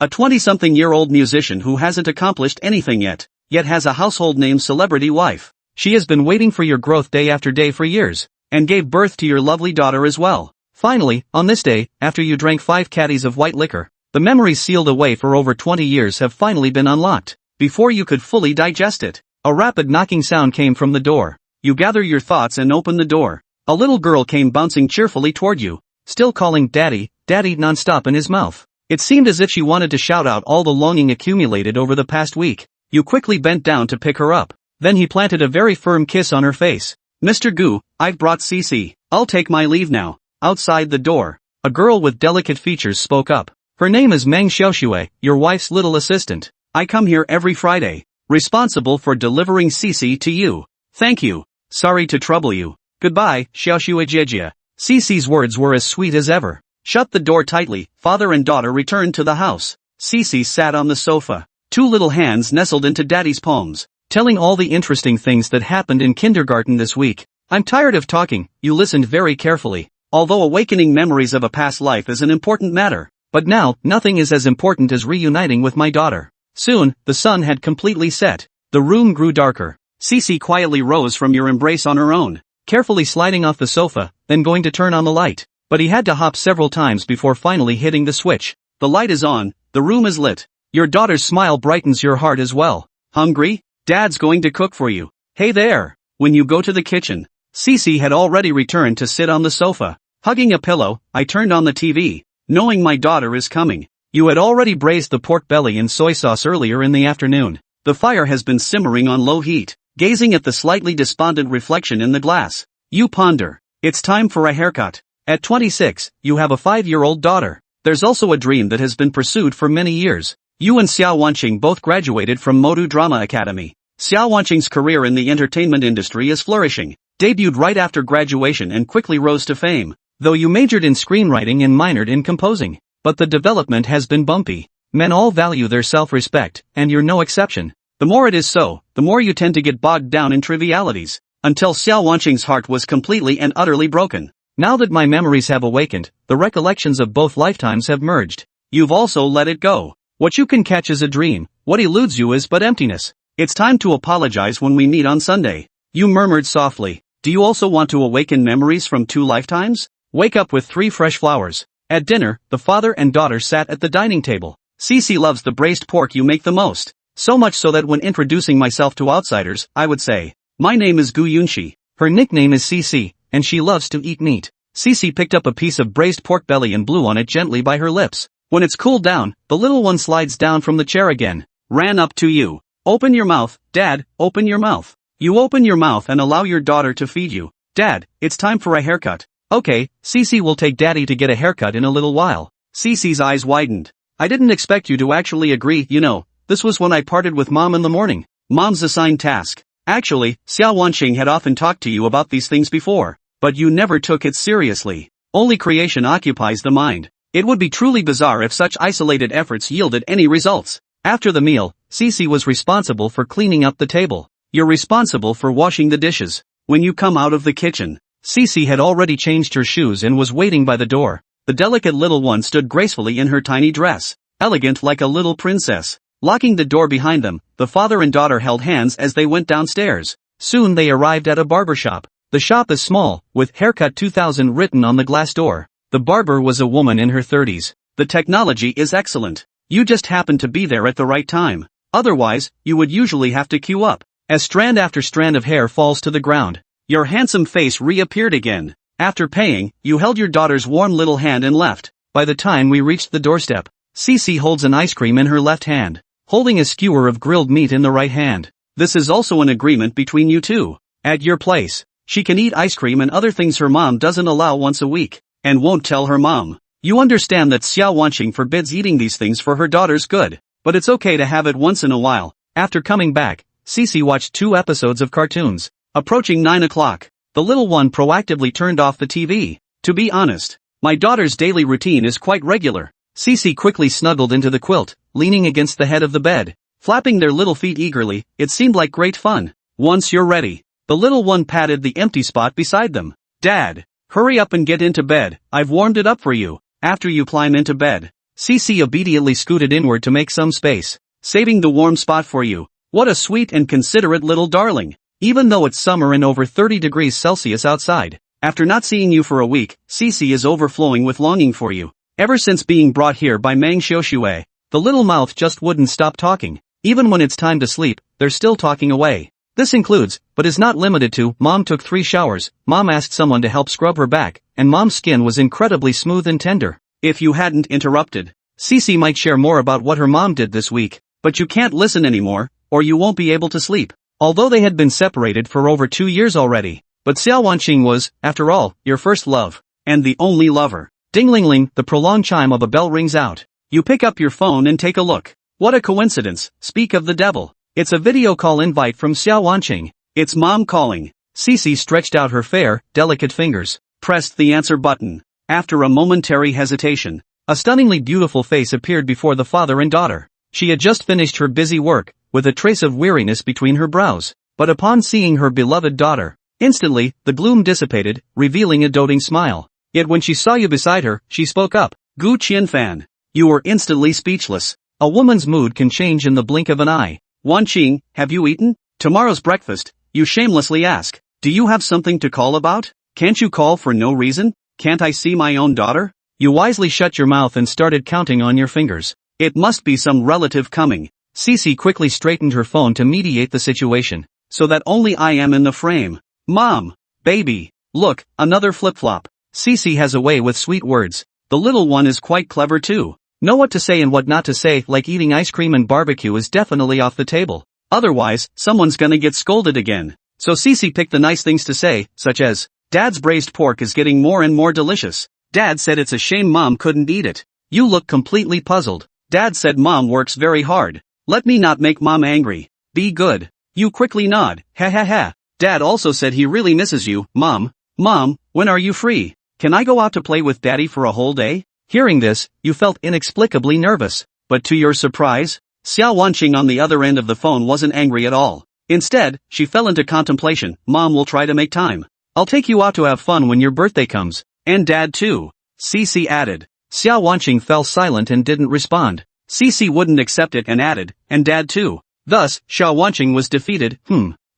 A 20-something-year-old musician who hasn't accomplished anything yet has a household name celebrity wife. She has been waiting for your growth day after day for years, and gave birth to your lovely daughter as well. Finally, on this day, after you drank 5 caddies of white liquor, the memories sealed away for over 20 years have finally been unlocked. Before you could fully digest it, a rapid knocking sound came from the door. You gather your thoughts and open the door. A little girl came bouncing cheerfully toward you, still calling Daddy, Daddy non-stop in his mouth. It seemed as if she wanted to shout out all the longing accumulated over the past week. You quickly bent down to pick her up. Then he planted a very firm kiss on her face. Mr. Gu, I've brought Xixi. I'll take my leave now. Outside the door, a girl with delicate features spoke up. Her name is Meng Xiaoxue, your wife's little assistant. I come here every Friday, responsible for delivering Xixi to you. Thank you. Sorry to trouble you. Goodbye, Xiaoxue Jejia. Xixi's words were as sweet as ever. Shut the door tightly. Father and daughter returned to the house. Xixi sat on the sofa. 2 little hands nestled into Daddy's palms, telling all the interesting things that happened in kindergarten this week. I'm tired of talking. You listened very carefully. Although awakening memories of a past life is an important matter, but now, nothing is as important as reuniting with my daughter. Soon, the sun had completely set. The room grew darker. Xixi quietly rose from your embrace on her own, carefully sliding off the sofa, then going to turn on the light. But he had to hop several times before finally hitting the switch. The light is on, the room is lit. Your daughter's smile brightens your heart as well. Hungry? Dad's going to cook for you. Hey there. When you go to the kitchen, Xixi had already returned to sit on the sofa. Hugging a pillow, I turned on the TV, knowing my daughter is coming. You had already braised the pork belly in soy sauce earlier in the afternoon. The fire has been simmering on low heat, gazing at the slightly despondent reflection in the glass. You ponder. It's time for a haircut. At 26, you have a 5-year-old daughter. There's also a dream that has been pursued for many years. You and Xia Ruoqing both graduated from Modu Drama Academy. Xia Ruoqing's career in the entertainment industry is flourishing. Debuted right after graduation and quickly rose to fame. Though you majored in screenwriting and minored in composing. But the development has been bumpy. Men all value their self-respect, and you're no exception. The more it is so, the more you tend to get bogged down in trivialities. Until Xia Ruoqing's heart was completely and utterly broken. Now that my memories have awakened, the recollections of both lifetimes have merged. You've also let it go. What you can catch is a dream, what eludes you is but emptiness. It's time to apologize when we meet on Sunday. You murmured softly. Do you also want to awaken memories from 2 lifetimes? Wake up with 3 fresh flowers. At dinner, the father and daughter sat at the dining table. Xixi loves the braised pork you make the most. So much so that when introducing myself to outsiders, I would say, my name is Gu Yunxi. Her nickname is Xixi, and she loves to eat meat. Xixi picked up a piece of braised pork belly and blew on it gently by her lips. When it's cooled down, the little one slides down from the chair again. Ran up to you. Open your mouth, Dad, open your mouth. You open your mouth and allow your daughter to feed you. Dad, it's time for a haircut. Okay, Xixi will take Daddy to get a haircut in a little while. Xixi's eyes widened. I didn't expect you to actually agree, you know. This was when I parted with Mom in the morning. Mom's assigned task. Actually, Xia Ruoqing had often talked to you about these things before, but you never took it seriously. Only creation occupies the mind. It would be truly bizarre if such isolated efforts yielded any results. After the meal, Xixi was responsible for cleaning up the table. You're responsible for washing the dishes. When you come out of the kitchen, Xixi had already changed her shoes and was waiting by the door. The delicate little one stood gracefully in her tiny dress, elegant like a little princess. Locking the door behind them, the father and daughter held hands as they went downstairs. Soon they arrived at a barber shop. The shop is small, with Haircut 2000 written on the glass door. The barber was a woman in her 30s. The technology is excellent. You just happened to be there at the right time. Otherwise, you would usually have to queue up. As strand after strand of hair falls to the ground, your handsome face reappeared again. After paying, you held your daughter's warm little hand and left. By the time we reached the doorstep, Xixi holds an ice cream in her left hand, holding a skewer of grilled meat in the right hand. This is also an agreement between you two. At your place, she can eat ice cream and other things her mom doesn't allow once a week, and won't tell her mom. You understand that Xia Ruoqing forbids eating these things for her daughter's good, but it's okay to have it once in a while. After coming back, Xixi watched 2 episodes of cartoons. Approaching 9 o'clock, the little one proactively turned off the TV. To be honest, my daughter's daily routine is quite regular. Xixi quickly snuggled into the quilt, leaning against the head of the bed, flapping their little feet eagerly. It seemed like great fun. Once you're ready, the little one patted the empty spot beside them. Dad, hurry up and get into bed. I've warmed it up for you. After you climb into bed, Xixi obediently scooted inward to make some space, saving the warm spot for you. What a sweet and considerate little darling. Even though it's summer and over 30 degrees Celsius outside, after not seeing you for a week, Xixi is overflowing with longing for you. Ever since being brought here by manhwaresumen, the little mouth just wouldn't stop talking. Even when it's time to sleep, they're still talking away. This includes, but is not limited to, Mom took 3 showers, Mom asked someone to help scrub her back, and Mom's skin was incredibly smooth and tender. If you hadn't interrupted, Xixi might share more about what her mom did this week, but you can't listen anymore, or you won't be able to sleep. Although they had been separated for over 2 years already, but Xia Ruoqing was, after all, your first love, and the only lover. Ding-ling-ling, the prolonged chime of a bell rings out. You pick up your phone and take a look. What a coincidence, speak of the devil. It's a video call invite from Xia Ruoqing. It's Mom calling. Xixi stretched out her fair, delicate fingers, pressed the answer button. After a momentary hesitation, a stunningly beautiful face appeared before the father and daughter. She had just finished her busy work, with a trace of weariness between her brows, but upon seeing her beloved daughter, instantly, the gloom dissipated, revealing a doting smile. Yet when she saw you beside her, she spoke up. Gu Qianfan. You were instantly speechless. A woman's mood can change in the blink of an eye. Ruoqing, have you eaten? Tomorrow's breakfast, you shamelessly ask. Do you have something to call about? Can't you call for no reason? Can't I see my own daughter? You wisely shut your mouth and started counting on your fingers. It must be some relative coming. Xixi quickly straightened her phone to mediate the situation, so that only I am in the frame. Mom, baby, look, another flip-flop. Xixi has a way with sweet words. The little one is quite clever too. Know what to say and what not to say, like eating ice cream and barbecue is definitely off the table. Otherwise, someone's gonna get scolded again. So Xixi picked the nice things to say, such as, Dad's braised pork is getting more and more delicious. Dad said it's a shame Mom couldn't eat it. You look completely puzzled. Dad said Mom works very hard. Let me not make Mom angry. Be good. You quickly nod. Ha ha ha. Dad also said he really misses you, Mom. Mom, when are you free? Can I go out to play with Daddy for a whole day? Hearing this, you felt inexplicably nervous. But to your surprise, Xia Ruoqing on the other end of the phone wasn't angry at all. Instead, she fell into contemplation. Mom will try to make time. I'll take you out to have fun when your birthday comes. And Dad too. Xixi added. Xia Ruoqing fell silent and didn't respond. Xixi wouldn't accept it and added, and Dad too. Thus, Xia Ruoqing was defeated.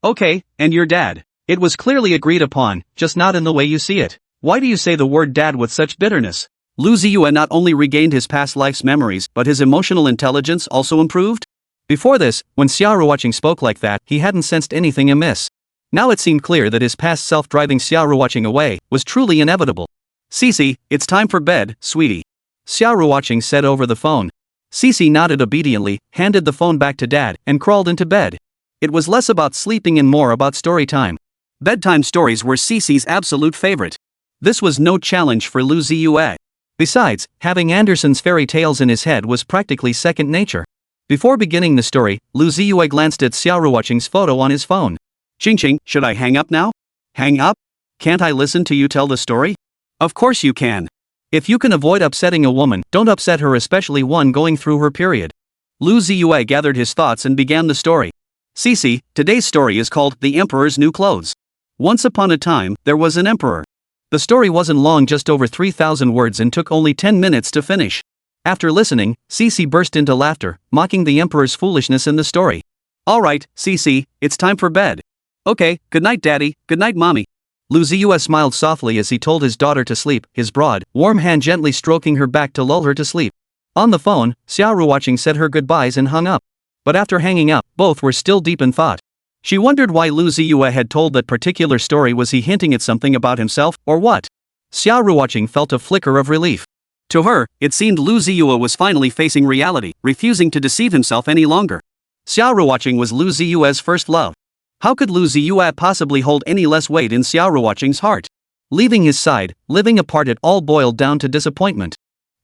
Okay, and your dad. It was clearly agreed upon, just not in the way you see it. Why do you say the word dad with such bitterness? Lu Ziye not only regained his past life's memories but his emotional intelligence also improved? Before this, when Xia Ruoqing spoke like that, he hadn't sensed anything amiss. Now it seemed clear that his past self driving Xia Ruoqing away was truly inevitable. Xixi, it's time for bed, sweetie. Xia Ruoqing said over the phone. Xixi nodded obediently, handed the phone back to Dad, and crawled into bed. It was less about sleeping and more about story time. Bedtime stories were Xixi's absolute favorite. This was no challenge for Lu Ziye. Besides, having Andersen's fairy tales in his head was practically second nature. Before beginning the story, Lu Ziye glanced at Xia Ruoqing's photo on his phone. Xing, should I hang up now? Hang up? Can't I listen to you tell the story? Of course you can. If you can avoid upsetting a woman, don't upset her, especially one going through her period. Lu Ziye gathered his thoughts and began the story. Xixi, today's story is called The Emperor's New Clothes. Once upon a time, there was an emperor. The story wasn't long, just over 3,000 words, and took only 10 minutes to finish. After listening, Xixi burst into laughter, mocking the emperor's foolishness in the story. Alright, Xixi, it's time for bed. Okay, good night Daddy, good night Mommy. Lu Ziye smiled softly as he told his daughter to sleep, his broad, warm hand gently stroking her back to lull her to sleep. On the phone, Xia Ruoqing said her goodbyes and hung up. But after hanging up, both were still deep in thought. She wondered why Lu Ziye had told that particular story. Was he hinting at something about himself, or what? Xia Ruoqing felt a flicker of relief. To her, it seemed Lu Ziye was finally facing reality, refusing to deceive himself any longer. Xia Ruoqing was Lu Ziye's first love. How could Lu Ziye possibly hold any less weight in Xia Ruoqing's heart? Leaving his side, living apart, it all boiled down to disappointment.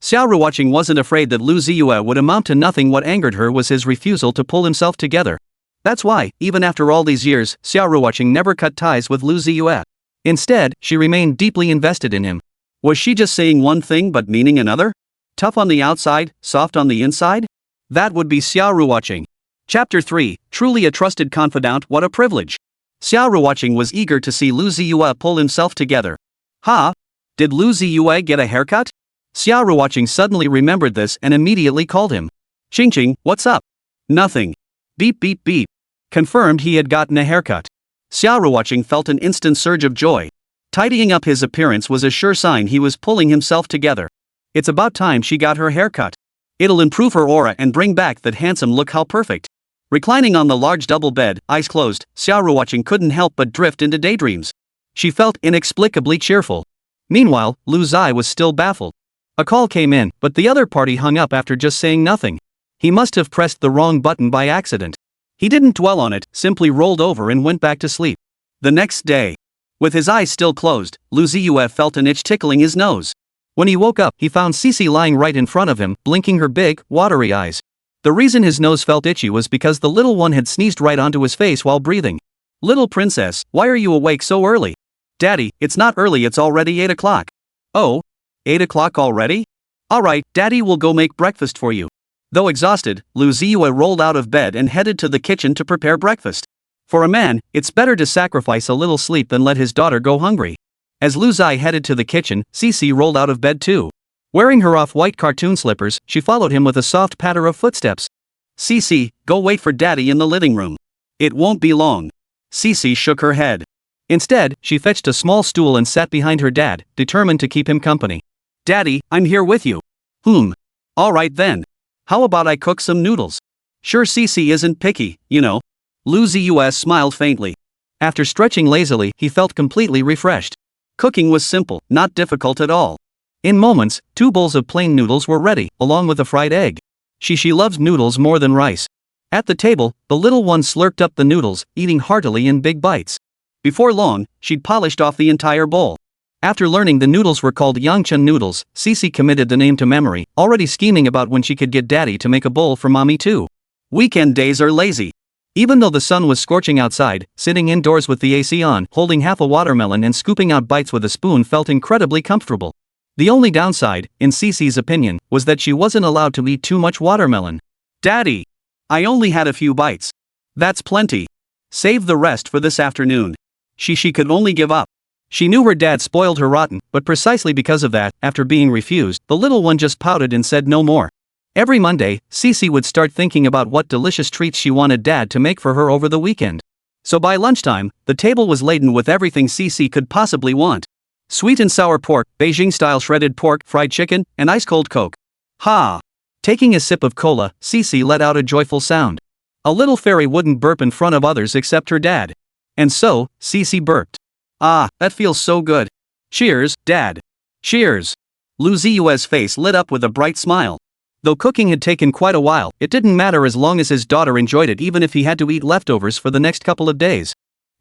Xia Ruoqing wasn't afraid that Lu Ziye would amount to nothing. What angered her was his refusal to pull himself together. That's why, even after all these years, Xia Ruoqing never cut ties with Lu Ziye. Instead, she remained deeply invested in him. Was she just saying one thing but meaning another? Tough on the outside, soft on the inside? That would be Xia Ruoqing. Chapter 3, Truly a Trusted Confidant. What a privilege. Xia Ruoqing was eager to see Lu Ziye pull himself together. Did Lu Ziye get a haircut? Xia Ruoqing suddenly remembered this and immediately called him. Xixi, what's up? Nothing. Beep beep beep. Confirmed he had gotten a haircut. Xia Ruoqing felt an instant surge of joy. Tidying up his appearance was a sure sign he was pulling himself together. It's about time she got her haircut. It'll improve her aura and bring back that handsome look. How perfect. Reclining on the large double bed, eyes closed, Xia Ruoqing couldn't help but drift into daydreams. She felt inexplicably cheerful. Meanwhile, Lu Ziye was still baffled. A call came in, but the other party hung up after just saying nothing. He must have pressed the wrong button by accident. He didn't dwell on it, simply rolled over and went back to sleep. The next day, with his eyes still closed, Lu Ziye felt an itch tickling his nose. When he woke up, he found Xixi lying right in front of him, blinking her big, watery eyes. The reason his nose felt itchy was because the little one had sneezed right onto his face while breathing. Little princess, why are you awake so early? Daddy, it's not early, it's already 8 o'clock. Oh? 8 o'clock already? Alright, Daddy will go make breakfast for you. Though exhausted, Lu Ziye rolled out of bed and headed to the kitchen to prepare breakfast. For a man, it's better to sacrifice a little sleep than let his daughter go hungry. As Lu Ziye headed to the kitchen, Xixi rolled out of bed too. Wearing her off-white cartoon slippers, she followed him with a soft patter of footsteps. Xixi, go wait for Daddy in the living room. It won't be long. Xixi shook her head. Instead, she fetched a small stool and sat behind her dad, determined to keep him company. Daddy, I'm here with you. Alright then. How about I cook some noodles? Sure, Xixi isn't picky, you know. Lu Ziye smiled faintly. After stretching lazily, he felt completely refreshed. Cooking was simple, not difficult at all. In moments, 2 bowls of plain noodles were ready, along with a fried egg. Xixi loves noodles more than rice. At the table, the little one slurped up the noodles, eating heartily in big bites. Before long, she'd polished off the entire bowl. After learning the noodles were called Yangchen noodles, Xixi committed the name to memory, already scheming about when she could get Daddy to make a bowl for Mommy too. Weekend days are lazy. Even though the sun was scorching outside, sitting indoors with the AC on, holding half a watermelon and scooping out bites with a spoon felt incredibly comfortable. The only downside, in Xixi's opinion, was that she wasn't allowed to eat too much watermelon. Daddy! I only had a few bites. That's plenty. Save the rest for this afternoon. Xixi could only give up. She knew her dad spoiled her rotten, but precisely because of that, after being refused, the little one just pouted and said no more. Every Monday, Xixi would start thinking about what delicious treats she wanted Dad to make for her over the weekend. So by lunchtime, the table was laden with everything Xixi could possibly want. Sweet and sour pork, Beijing-style shredded pork, fried chicken, and ice-cold Coke. Ha! Taking a sip of cola, Xixi let out a joyful sound. A little fairy wouldn't burp in front of others except her dad. And so, Xixi burped. Ah, that feels so good. Cheers, Dad. Cheers. Lu Ziye's face lit up with a bright smile. Though cooking had taken quite a while, it didn't matter as long as his daughter enjoyed it, even if he had to eat leftovers for the next couple of days.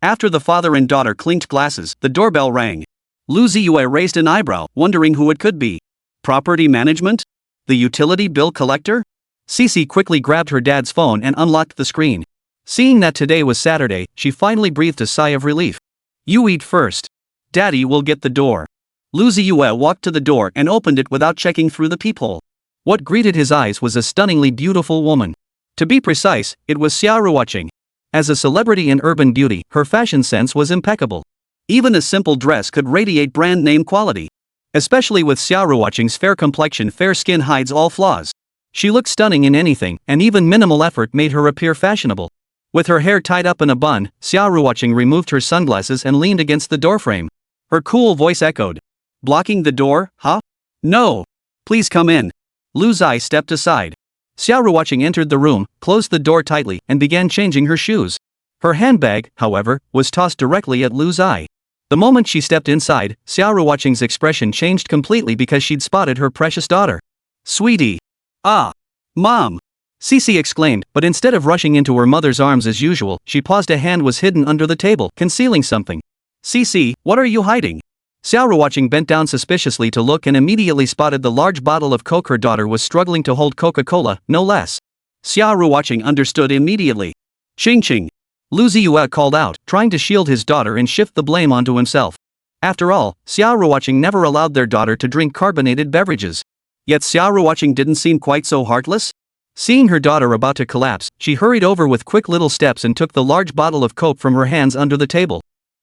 After the father and daughter clinked glasses, the doorbell rang. Lu Ziye raised an eyebrow, wondering who it could be. Property management? The utility bill collector? Xixi quickly grabbed her dad's phone and unlocked the screen. Seeing that today was Saturday, she finally breathed a sigh of relief. You eat first. Daddy will get the door. Lu Ziye walked to the door and opened it without checking through the peephole. What greeted his eyes was a stunningly beautiful woman. To be precise, it was Xia Ruoqing. As a celebrity in urban beauty, her fashion sense was impeccable. Even a simple dress could radiate brand name quality. Especially with Xia Ruoqing's fair complexion, fair skin hides all flaws. She looked stunning in anything, and even minimal effort made her appear fashionable. With her hair tied up in a bun, Xia Ruoqing removed her sunglasses and leaned against the doorframe. Her cool voice echoed. Blocking the door, huh? No. Please come in. Lu Ziye stepped aside. Xia Ruoqing entered the room, closed the door tightly, and began changing her shoes. Her handbag, however, was tossed directly at Lu Ziye. The moment she stepped inside, Xia Ruoqing's expression changed completely because she'd spotted her precious daughter. Sweetie. Ah. Mom. Xixi exclaimed, but instead of rushing into her mother's arms as usual, she paused. A hand was hidden under the table, concealing something. Xixi, what are you hiding? Xia Ruoqing bent down suspiciously to look and immediately spotted the large bottle of Coke her daughter was struggling to hold. Coca-Cola, no less. Xia Ruoqing understood immediately. Ching. Lu Ziye called out, trying to shield his daughter and shift the blame onto himself. After all, Xia Ruoqing never allowed their daughter to drink carbonated beverages. Yet Xia Ruoqing didn't seem quite so heartless. Seeing her daughter about to collapse, she hurried over with quick little steps and took the large bottle of Coke from her hands under the table.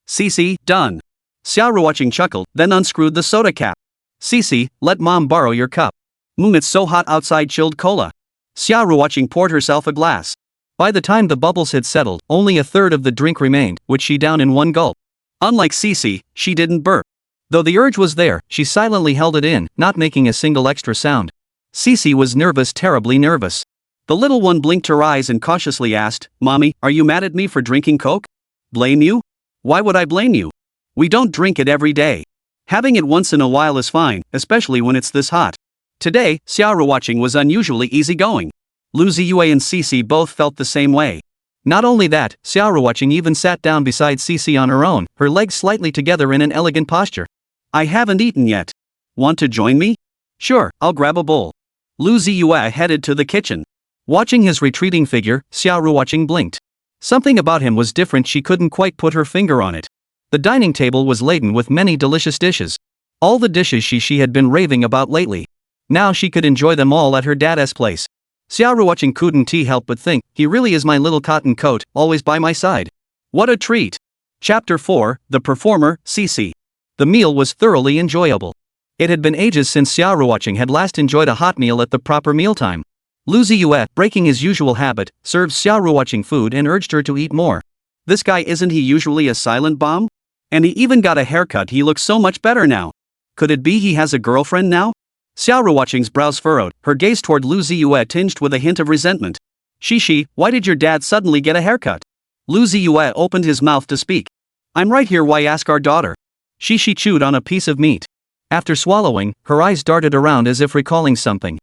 Xixi, done. Xia Ruoqing chuckled, then unscrewed the soda cap. Xixi, let mom borrow your cup. It's so hot outside, chilled cola. Xia Ruoqing poured herself a glass. By the time the bubbles had settled, only a third of the drink remained, which she downed in one gulp. Unlike Xixi, she didn't burp. Though the urge was there, she silently held it in, not making a single extra sound. Xixi was nervous, terribly nervous. The little one blinked her eyes and cautiously asked, "Mommy, are you mad at me for drinking Coke?" "Blame you? Why would I blame you? We don't drink it every day. Having it once in a while is fine, especially when it's this hot." Today, Xia Ruoqing was unusually easygoing. Lu Ziye and Xixi both felt the same way. Not only that, Xia Ruoqing even sat down beside Xixi on her own, her legs slightly together in an elegant posture. "I haven't eaten yet. Want to join me?" "Sure, I'll grab a bowl." Lu Ziye headed to the kitchen. Watching his retreating figure, Xia Ruoqing blinked. Something about him was different, she couldn't quite put her finger on it. The dining table was laden with many delicious dishes. All the dishes she had been raving about lately. Now she could enjoy them all at her dad's place. Xia Ruoqing couldn't help but think, he really is my little cotton coat, always by my side. What a treat! Chapter 4, The Performer, Xixi. The meal was thoroughly enjoyable. It had been ages since Xia Ruoqing had last enjoyed a hot meal at the proper mealtime. Lu Ziye, breaking his usual habit, served Xia Ruoqing food and urged her to eat more. "This guy, isn't he usually a silent bomb? And he even got a haircut, he looks so much better now. Could it be he has a girlfriend now?" Xia Ruoqing's brows furrowed, her gaze toward Lu Ziye tinged with a hint of resentment. "Xixi, why did your dad suddenly get a haircut?" Lu Ziye opened his mouth to speak. "I'm right here, why ask our daughter?" Xixi chewed on a piece of meat. After swallowing, her eyes darted around as if recalling something.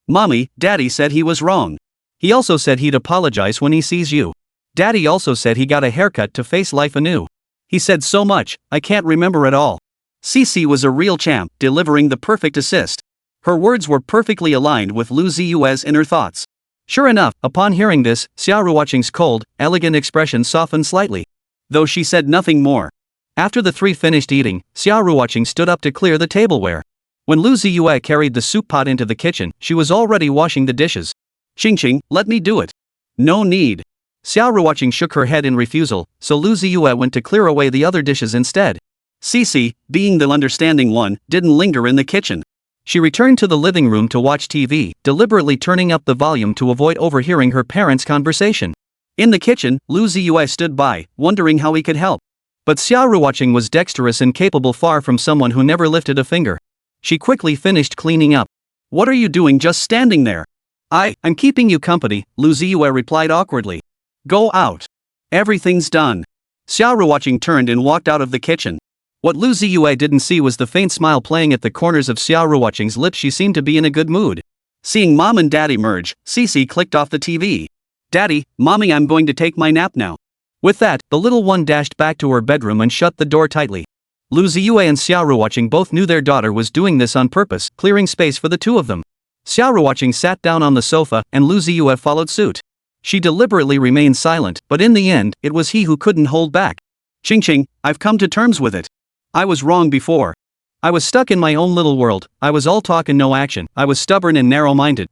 "Mommy, Daddy said he was wrong. He also said he'd apologize when he sees you. Daddy also said he got a haircut to face life anew. He said so much, I can't remember it all." Xixi was a real champ, delivering the perfect assist. Her words were perfectly aligned with Lu Ziye's inner thoughts. Sure enough, upon hearing this, Xia Ruoqing's cold, elegant expression softened slightly. Though she said nothing more. After the three finished eating, Xia Ruoqing stood up to clear the tableware. When Lu Ziye carried the soup pot into the kitchen, she was already washing the dishes. "Xingqing, let me do it." "No need." Xia Ruoqing shook her head in refusal, so Lu Ziye went to clear away the other dishes instead. Xixi, being the understanding one, didn't linger in the kitchen. She returned to the living room to watch TV, deliberately turning up the volume to avoid overhearing her parents' conversation. In the kitchen, Lu Ziye stood by, wondering how he could help. But Xia Ruoqing was dexterous and capable, far from someone who never lifted a finger. She quickly finished cleaning up. "What are you doing just standing there?" I'm keeping you company," Lu Ziye replied awkwardly. "Go out. Everything's done." Xia Ruoqing turned and walked out of the kitchen. What Lu Ziye didn't see was the faint smile playing at the corners of Xia Ruoqing's lips. She seemed to be in a good mood. Seeing Mom and Daddy merge, Xixi clicked off the TV. "Daddy, Mommy, I'm going to take my nap now." With that, the little one dashed back to her bedroom and shut the door tightly. Lu Ziye and Xia Ruoqing both knew their daughter was doing this on purpose, clearing space for the two of them. Xia Ruoqing sat down on the sofa, and Lu Ziye followed suit. She deliberately remained silent, but in the end, it was he who couldn't hold back. "Xingqing, I've come to terms with it. I was wrong before. I was stuck in my own little world, I was all talk and no action, I was stubborn and narrow-minded,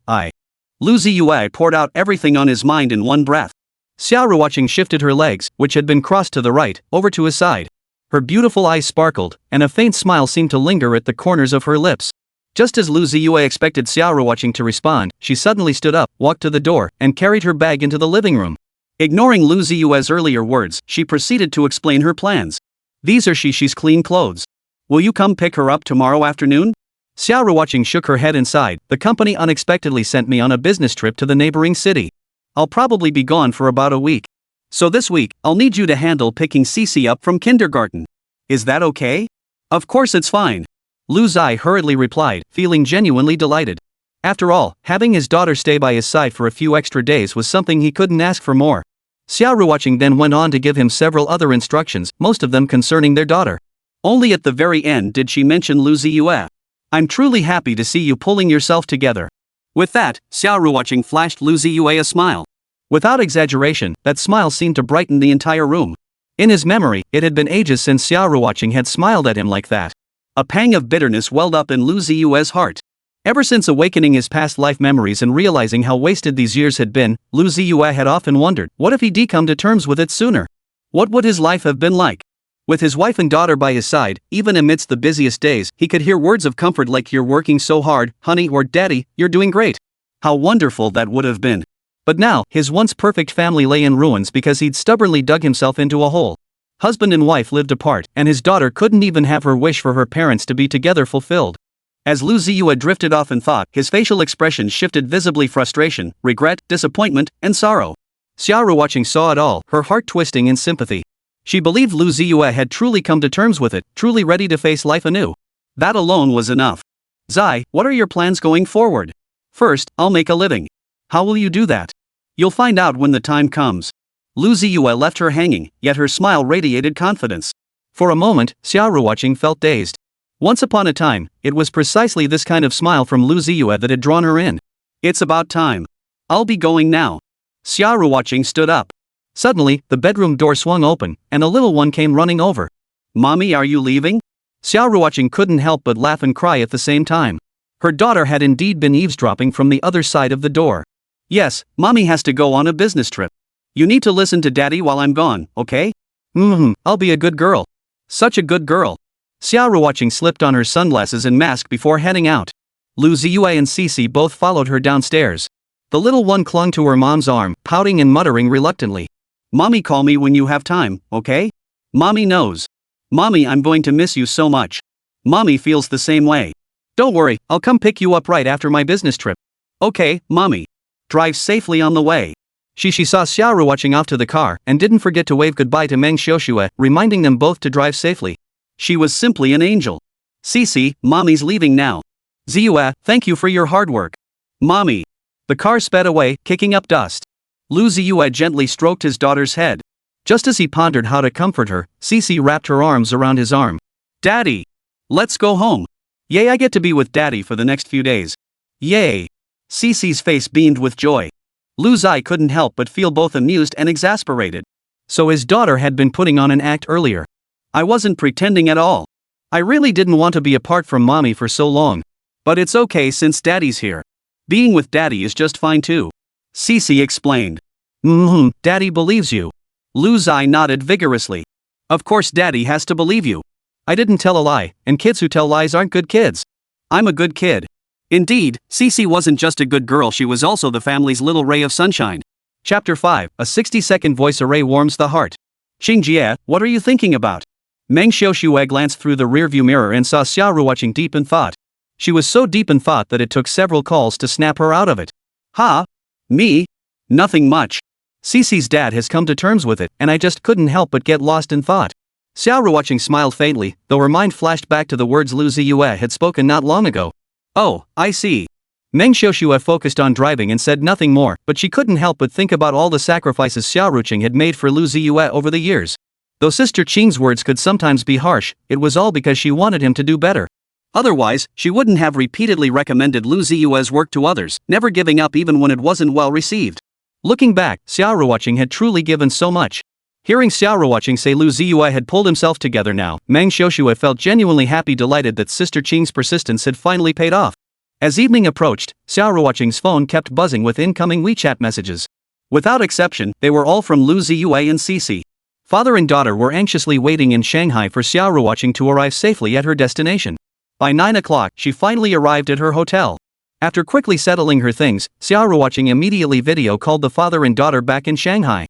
Lu Ziye poured out everything on his mind in one breath. Xia Ruoqing shifted her legs, which had been crossed to the right, over to his side. Her beautiful eyes sparkled, and a faint smile seemed to linger at the corners of her lips. Just as Lu Ziye expected Xia Ruoqing to respond, she suddenly stood up, walked to the door, and carried her bag into the living room. Ignoring Lu Ziye's earlier words, she proceeded to explain her plans. "These are Xixi's clean clothes. Will you come pick her up tomorrow afternoon?" Xia Ruoqing shook her head inside. "The company unexpectedly sent me on a business trip to the neighboring city. I'll probably be gone for about a week. So this week, I'll need you to handle picking Xixi up from kindergarten. Is that okay?" "Of course it's fine," Lu Ziye hurriedly replied, feeling genuinely delighted. After all, having his daughter stay by his side for a few extra days was something he couldn't ask for more. Xia Ruoqing then went on to give him several other instructions, most of them concerning their daughter. Only at the very end did she mention Lu Ziye. "I'm truly happy to see you pulling yourself together." With that, Xia Ruoqing flashed Lu Ziye a smile. Without exaggeration, that smile seemed to brighten the entire room. In his memory, it had been ages since Xia Ruoqing had smiled at him like that. A pang of bitterness welled up in Lu Ziye's heart. Ever since awakening his past life memories and realizing how wasted these years had been, Lu Ziye had often wondered, what if he'd come to terms with it sooner? What would his life have been like? With his wife and daughter by his side, even amidst the busiest days, he could hear words of comfort like "You're working so hard, honey," or "Daddy, you're doing great." How wonderful that would have been. But now, his once perfect family lay in ruins because he'd stubbornly dug himself into a hole. Husband and wife lived apart, and his daughter couldn't even have her wish for her parents to be together fulfilled. As Lu Ziye drifted off in thought, his facial expression shifted visibly: frustration, regret, disappointment, and sorrow. Xia Ruoqing saw it all, her heart twisting in sympathy. She believed Lu Ziye had truly come to terms with it, truly ready to face life anew. That alone was enough. "Zai, what are your plans going forward?" "First, I'll make a living." "How will you do that?" "You'll find out when the time comes." Lu Ziye left her hanging, yet her smile radiated confidence. For a moment, Xia Ruoqing felt dazed. Once upon a time, it was precisely this kind of smile from Lu Ziye that had drawn her in. "It's about time. I'll be going now." Xia Ruoqing stood up. Suddenly, the bedroom door swung open, and a little one came running over. "Mommy, are you leaving?" Xia Ruoqing couldn't help but laugh and cry at the same time. Her daughter had indeed been eavesdropping from the other side of the door. "Yes, Mommy has to go on a business trip. You need to listen to Daddy while I'm gone, okay?" I'll be a good girl." "Such a good girl." Xia Ruoqing slipped on her sunglasses and mask before heading out. Lu Ziye and Xixi both followed her downstairs. The little one clung to her mom's arm, pouting and muttering reluctantly. "Mommy, call me when you have time, okay? Mommy knows. Mommy, I'm going to miss you so much. Mommy feels the same way. Don't worry, I'll come pick you up right after my business trip." "Okay, Mommy. Drive safely on the way." Xixi saw Xia Ruoqing off to the car and didn't forget to wave goodbye to Meng Xiuxue, reminding them both to drive safely. She was simply an angel. "Xixi, Mommy's leaving now." "Ziye, thank you for your hard work." "Mommy." The car sped away, kicking up dust. Lu Ziye gently stroked his daughter's head. Just as he pondered how to comfort her, Xixi wrapped her arms around his arm. "Daddy! Let's go home. Yay, I get to be with Daddy for the next few days. Yay!" Xixi's face beamed with joy. Lu Ziye couldn't help but feel both amused and exasperated. So his daughter had been putting on an act earlier. "I wasn't pretending at all. I really didn't want to be apart from Mommy for so long. But it's okay since Daddy's here. Being with Daddy is just fine too." Xixi explained. Daddy believes you." Lu Ziye nodded vigorously. "Of course Daddy has to believe you. I didn't tell a lie, and kids who tell lies aren't good kids. I'm a good kid." Indeed, Xixi wasn't just a good girl, she was also the family's little ray of sunshine. Chapter 5, a 60-second voice array warms the heart. "Xingjie, what are you thinking about?" Meng Xiuxue glanced through the rearview mirror and saw Xia Ruoqing deep in thought. She was so deep in thought that it took several calls to snap her out of it. "Ha? Me? Nothing much. Xixi's dad has come to terms with it, and I just couldn't help but get lost in thought." Xia Ruoqing smiled faintly, though her mind flashed back to the words Lu Ziye had spoken not long ago. "Oh, I see." Meng Xiuxue focused on driving and said nothing more, but she couldn't help but think about all the sacrifices Xia Ruoqing had made for Lu Ziye over the years. Though Sister Qing's words could sometimes be harsh, it was all because she wanted him to do better. Otherwise, she wouldn't have repeatedly recommended Lu Ziye's work to others, never giving up even when it wasn't well received. Looking back, Xia Ruoqing had truly given so much. Hearing Xia Ruoqing say Lu Ziye had pulled himself together now, Meng Xiuxue felt genuinely happy, delighted that Sister Qing's persistence had finally paid off. As evening approached, Xia Ruoqing's phone kept buzzing with incoming WeChat messages. Without exception, they were all from Lu Ziye and Xixi. Father and daughter were anxiously waiting in Shanghai for Xia Ruoqing to arrive safely at her destination. By 9 o'clock, she finally arrived at her hotel. After quickly settling her things, Xia Ruoqing immediately video called the father and daughter back in Shanghai.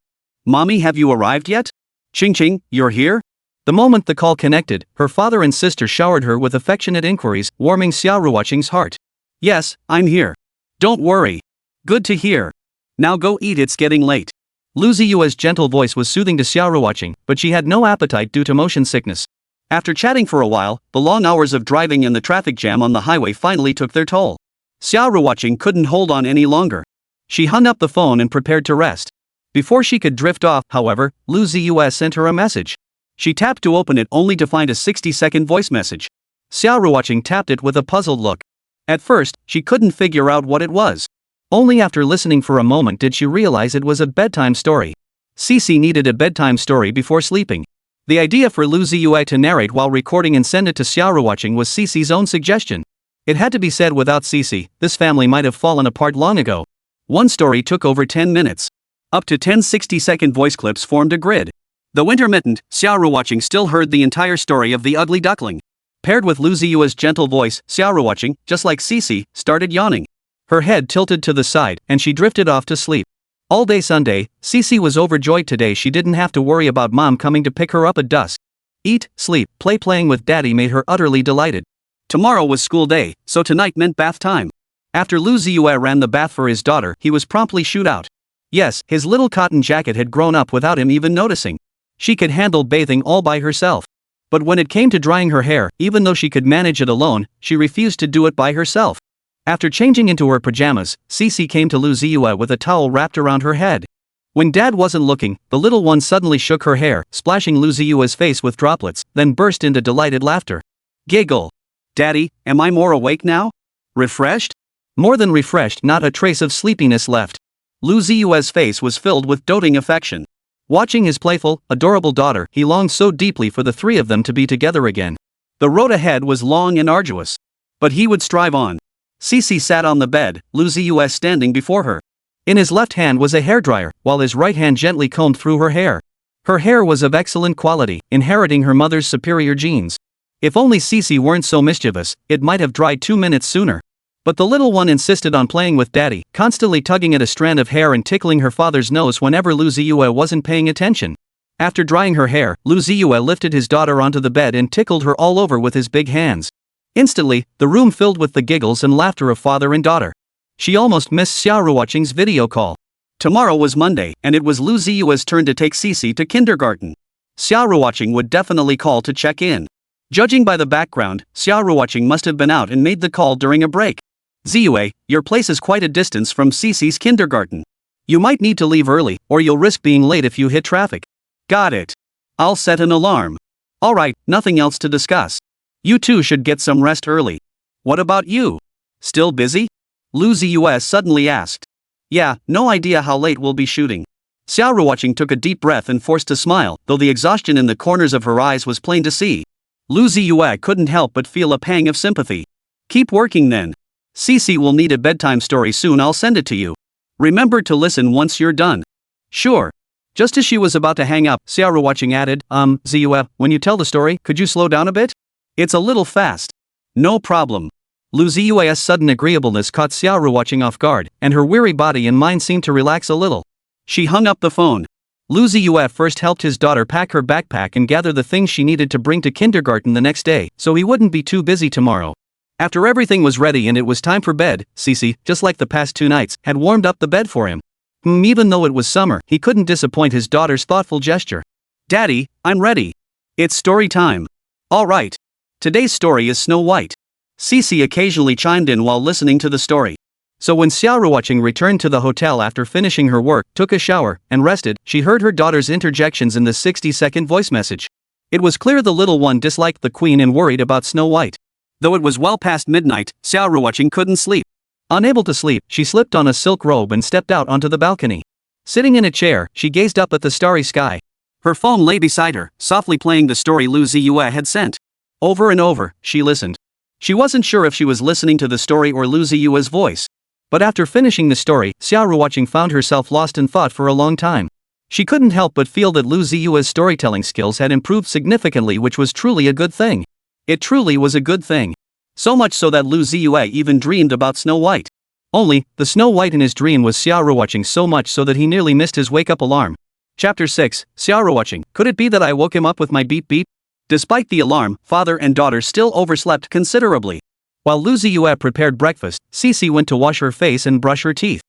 "Mommy, have you arrived yet? Qing, you're here?" The moment the call connected, her father and sister showered her with affectionate inquiries, warming Xia Ruoqing's heart. "Yes, I'm here. Don't worry. Good to hear. Now go eat, it's getting late." Lu Ziye's gentle voice was soothing to Xia Ruoqing, but she had no appetite due to motion sickness. After chatting for a while, the long hours of driving and the traffic jam on the highway finally took their toll. Xia Ruoqing couldn't hold on any longer. She hung up the phone and prepared to rest. Before she could drift off, however, Lu Ziye sent her a message. She tapped to open it only to find a 60-second voice message. Xia Ruoqing tapped it with a puzzled look. At first, she couldn't figure out what it was. Only after listening for a moment did she realize it was a bedtime story. Xixi needed a bedtime story before sleeping. The idea for Lu Ziye to narrate while recording and send it to Xia Ruoqing was Xixi's own suggestion. It had to be said, without Xixi, this family might have fallen apart long ago. One story took over 10 minutes. Up to 10 60-second voice clips formed a grid. Though intermittent, Xia Ruoqing still heard the entire story of the ugly duckling. Paired with Lu Ziye's gentle voice, Xia Ruoqing, just like Xixi, started yawning. Her head tilted to the side, and she drifted off to sleep. All day Sunday, Xixi was overjoyed today she didn't have to worry about mom coming to pick her up at dusk. Eat, sleep, playing with daddy made her utterly delighted. Tomorrow was school day, so tonight meant bath time. After Lu Ziye ran the bath for his daughter, he was promptly shooed out. Yes, his little cotton jacket had grown up without him even noticing. She could handle bathing all by herself. But when it came to drying her hair, even though she could manage it alone, she refused to do it by herself. After changing into her pajamas, Xixi came to Lu Ziye with a towel wrapped around her head. When Dad wasn't looking, the little one suddenly shook her hair, splashing Lu Ziye's face with droplets, then burst into delighted laughter. Giggle. Daddy, am I more awake now? Refreshed? More than refreshed, not a trace of sleepiness left. Lu Ziye's face was filled with doting affection. Watching his playful, adorable daughter, he longed so deeply for the three of them to be together again. The road ahead was long and arduous. But he would strive on. Xixi sat on the bed, Lu Ziye standing before her. In his left hand was a hairdryer, while his right hand gently combed through her hair. Her hair was of excellent quality, inheriting her mother's superior genes. If only Xixi weren't so mischievous, it might have dried 2 minutes sooner. But the little one insisted on playing with daddy, constantly tugging at a strand of hair and tickling her father's nose whenever Lu Ziye wasn't paying attention. After drying her hair, Lu Ziye lifted his daughter onto the bed and tickled her all over with his big hands. Instantly, the room filled with the giggles and laughter of father and daughter. She almost missed Xia Ruoqing's video call. Tomorrow was Monday, and it was Lu Ziye's turn to take Xixi to kindergarten. Xia Ruoqing would definitely call to check in. Judging by the background, Xia Ruoqing must have been out and made the call during a break. Ziye, your place is quite a distance from Xixi's kindergarten. You might need to leave early, or you'll risk being late if you hit traffic. Got it. I'll set an alarm. Alright, nothing else to discuss. You two should get some rest early. What about you? Still busy? Lu Ziye suddenly asked. Yeah, no idea how late we'll be shooting. Xia Ruoqing took a deep breath and forced a smile, though the exhaustion in the corners of her eyes was plain to see. Lu Ziye couldn't help but feel a pang of sympathy. Keep working then. Xixi will need a bedtime story soon, I'll send it to you. Remember to listen once you're done. Sure. Just as she was about to hang up, Xia Ruoqing added, Ziye, when you tell the story, could you slow down a bit? It's a little fast. No problem. Lu Ziye's sudden agreeableness caught Xia Ruoqing off guard, and her weary body and mind seemed to relax a little. She hung up the phone. Lu Ziye first helped his daughter pack her backpack and gather the things she needed to bring to kindergarten the next day, so he wouldn't be too busy tomorrow. After everything was ready and it was time for bed, Xixi, just like the past 2 nights, had warmed up the bed for him. Even though it was summer, he couldn't disappoint his daughter's thoughtful gesture. Daddy, I'm ready. It's story time. All right. Today's story is Snow White. Xixi occasionally chimed in while listening to the story. So when Xia Ruoqing returned to the hotel after finishing her work, took a shower, and rested, she heard her daughter's interjections in the 60-second voice message. It was clear the little one disliked the queen and worried about Snow White. Though it was well past midnight, Xia Ruoqing couldn't sleep. Unable to sleep, she slipped on a silk robe and stepped out onto the balcony. Sitting in a chair, she gazed up at the starry sky. Her phone lay beside her, softly playing the story Lu Ziye had sent. Over and over, she listened. She wasn't sure if she was listening to the story or Lu Ziye's voice. But after finishing the story, Xia Ruoqing found herself lost in thought for a long time. She couldn't help but feel that Lu Ziye's storytelling skills had improved significantly, which was truly a good thing. It truly was a good thing. So much so that Lu Ziye even dreamed about Snow White. Only, the Snow White in his dream was Xia Ruoqing so much so that he nearly missed his wake-up alarm. Chapter 6, Xia Ruoqing, could it be that I woke him up with my beep beep? Despite the alarm, father and daughter still overslept considerably. While Lu Ziye prepared breakfast, Xixi went to wash her face and brush her teeth.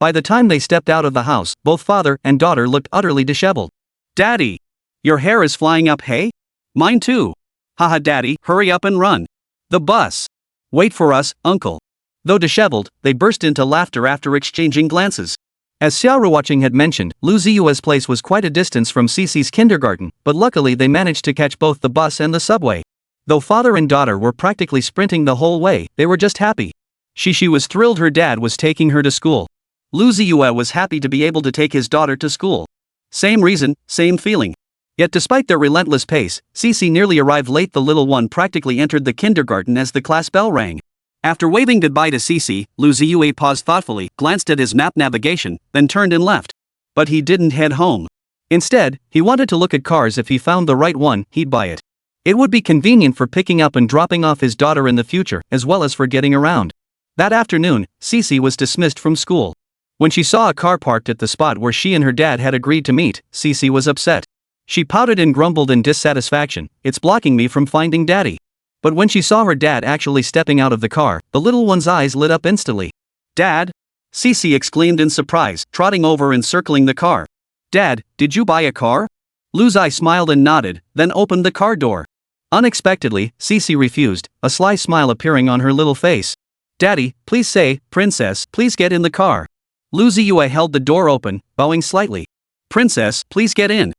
By the time they stepped out of the house, both father and daughter looked utterly disheveled. Daddy! Your hair is flying up, hey? Mine too. Haha daddy, hurry up and run. The bus. Wait for us, uncle. Though disheveled, they burst into laughter after exchanging glances. As Xia Ruoqing had mentioned, Lu Ziye's place was quite a distance from Xixi's kindergarten, but luckily they managed to catch both the bus and the subway. Though father and daughter were practically sprinting the whole way, they were just happy. Xixi was thrilled her dad was taking her to school. Lu Ziye was happy to be able to take his daughter to school. Same reason, same feeling. Yet despite their relentless pace, Xixi nearly arrived late. The little one practically entered the kindergarten as the class bell rang. After waving goodbye to Xixi, Lu Ziye paused thoughtfully, glanced at his map navigation, then turned and left. But he didn't head home. Instead, he wanted to look at cars. If he found the right one, he'd buy it. It would be convenient for picking up and dropping off his daughter in the future, as well as for getting around. That afternoon, Xixi was dismissed from school. When she saw a car parked at the spot where she and her dad had agreed to meet, Xixi was upset. She pouted and grumbled in dissatisfaction, "It's blocking me from finding daddy." But when she saw her dad actually stepping out of the car, the little one's eyes lit up instantly. "Dad?" Xixi exclaimed in surprise, trotting over and circling the car. "Dad, did you buy a car?" Lu Ziye smiled and nodded, then opened the car door. Unexpectedly, Xixi refused, a sly smile appearing on her little face. "Daddy, please say, Princess, please get in the car." Lu Ziye held the door open, bowing slightly. "Princess, please get in."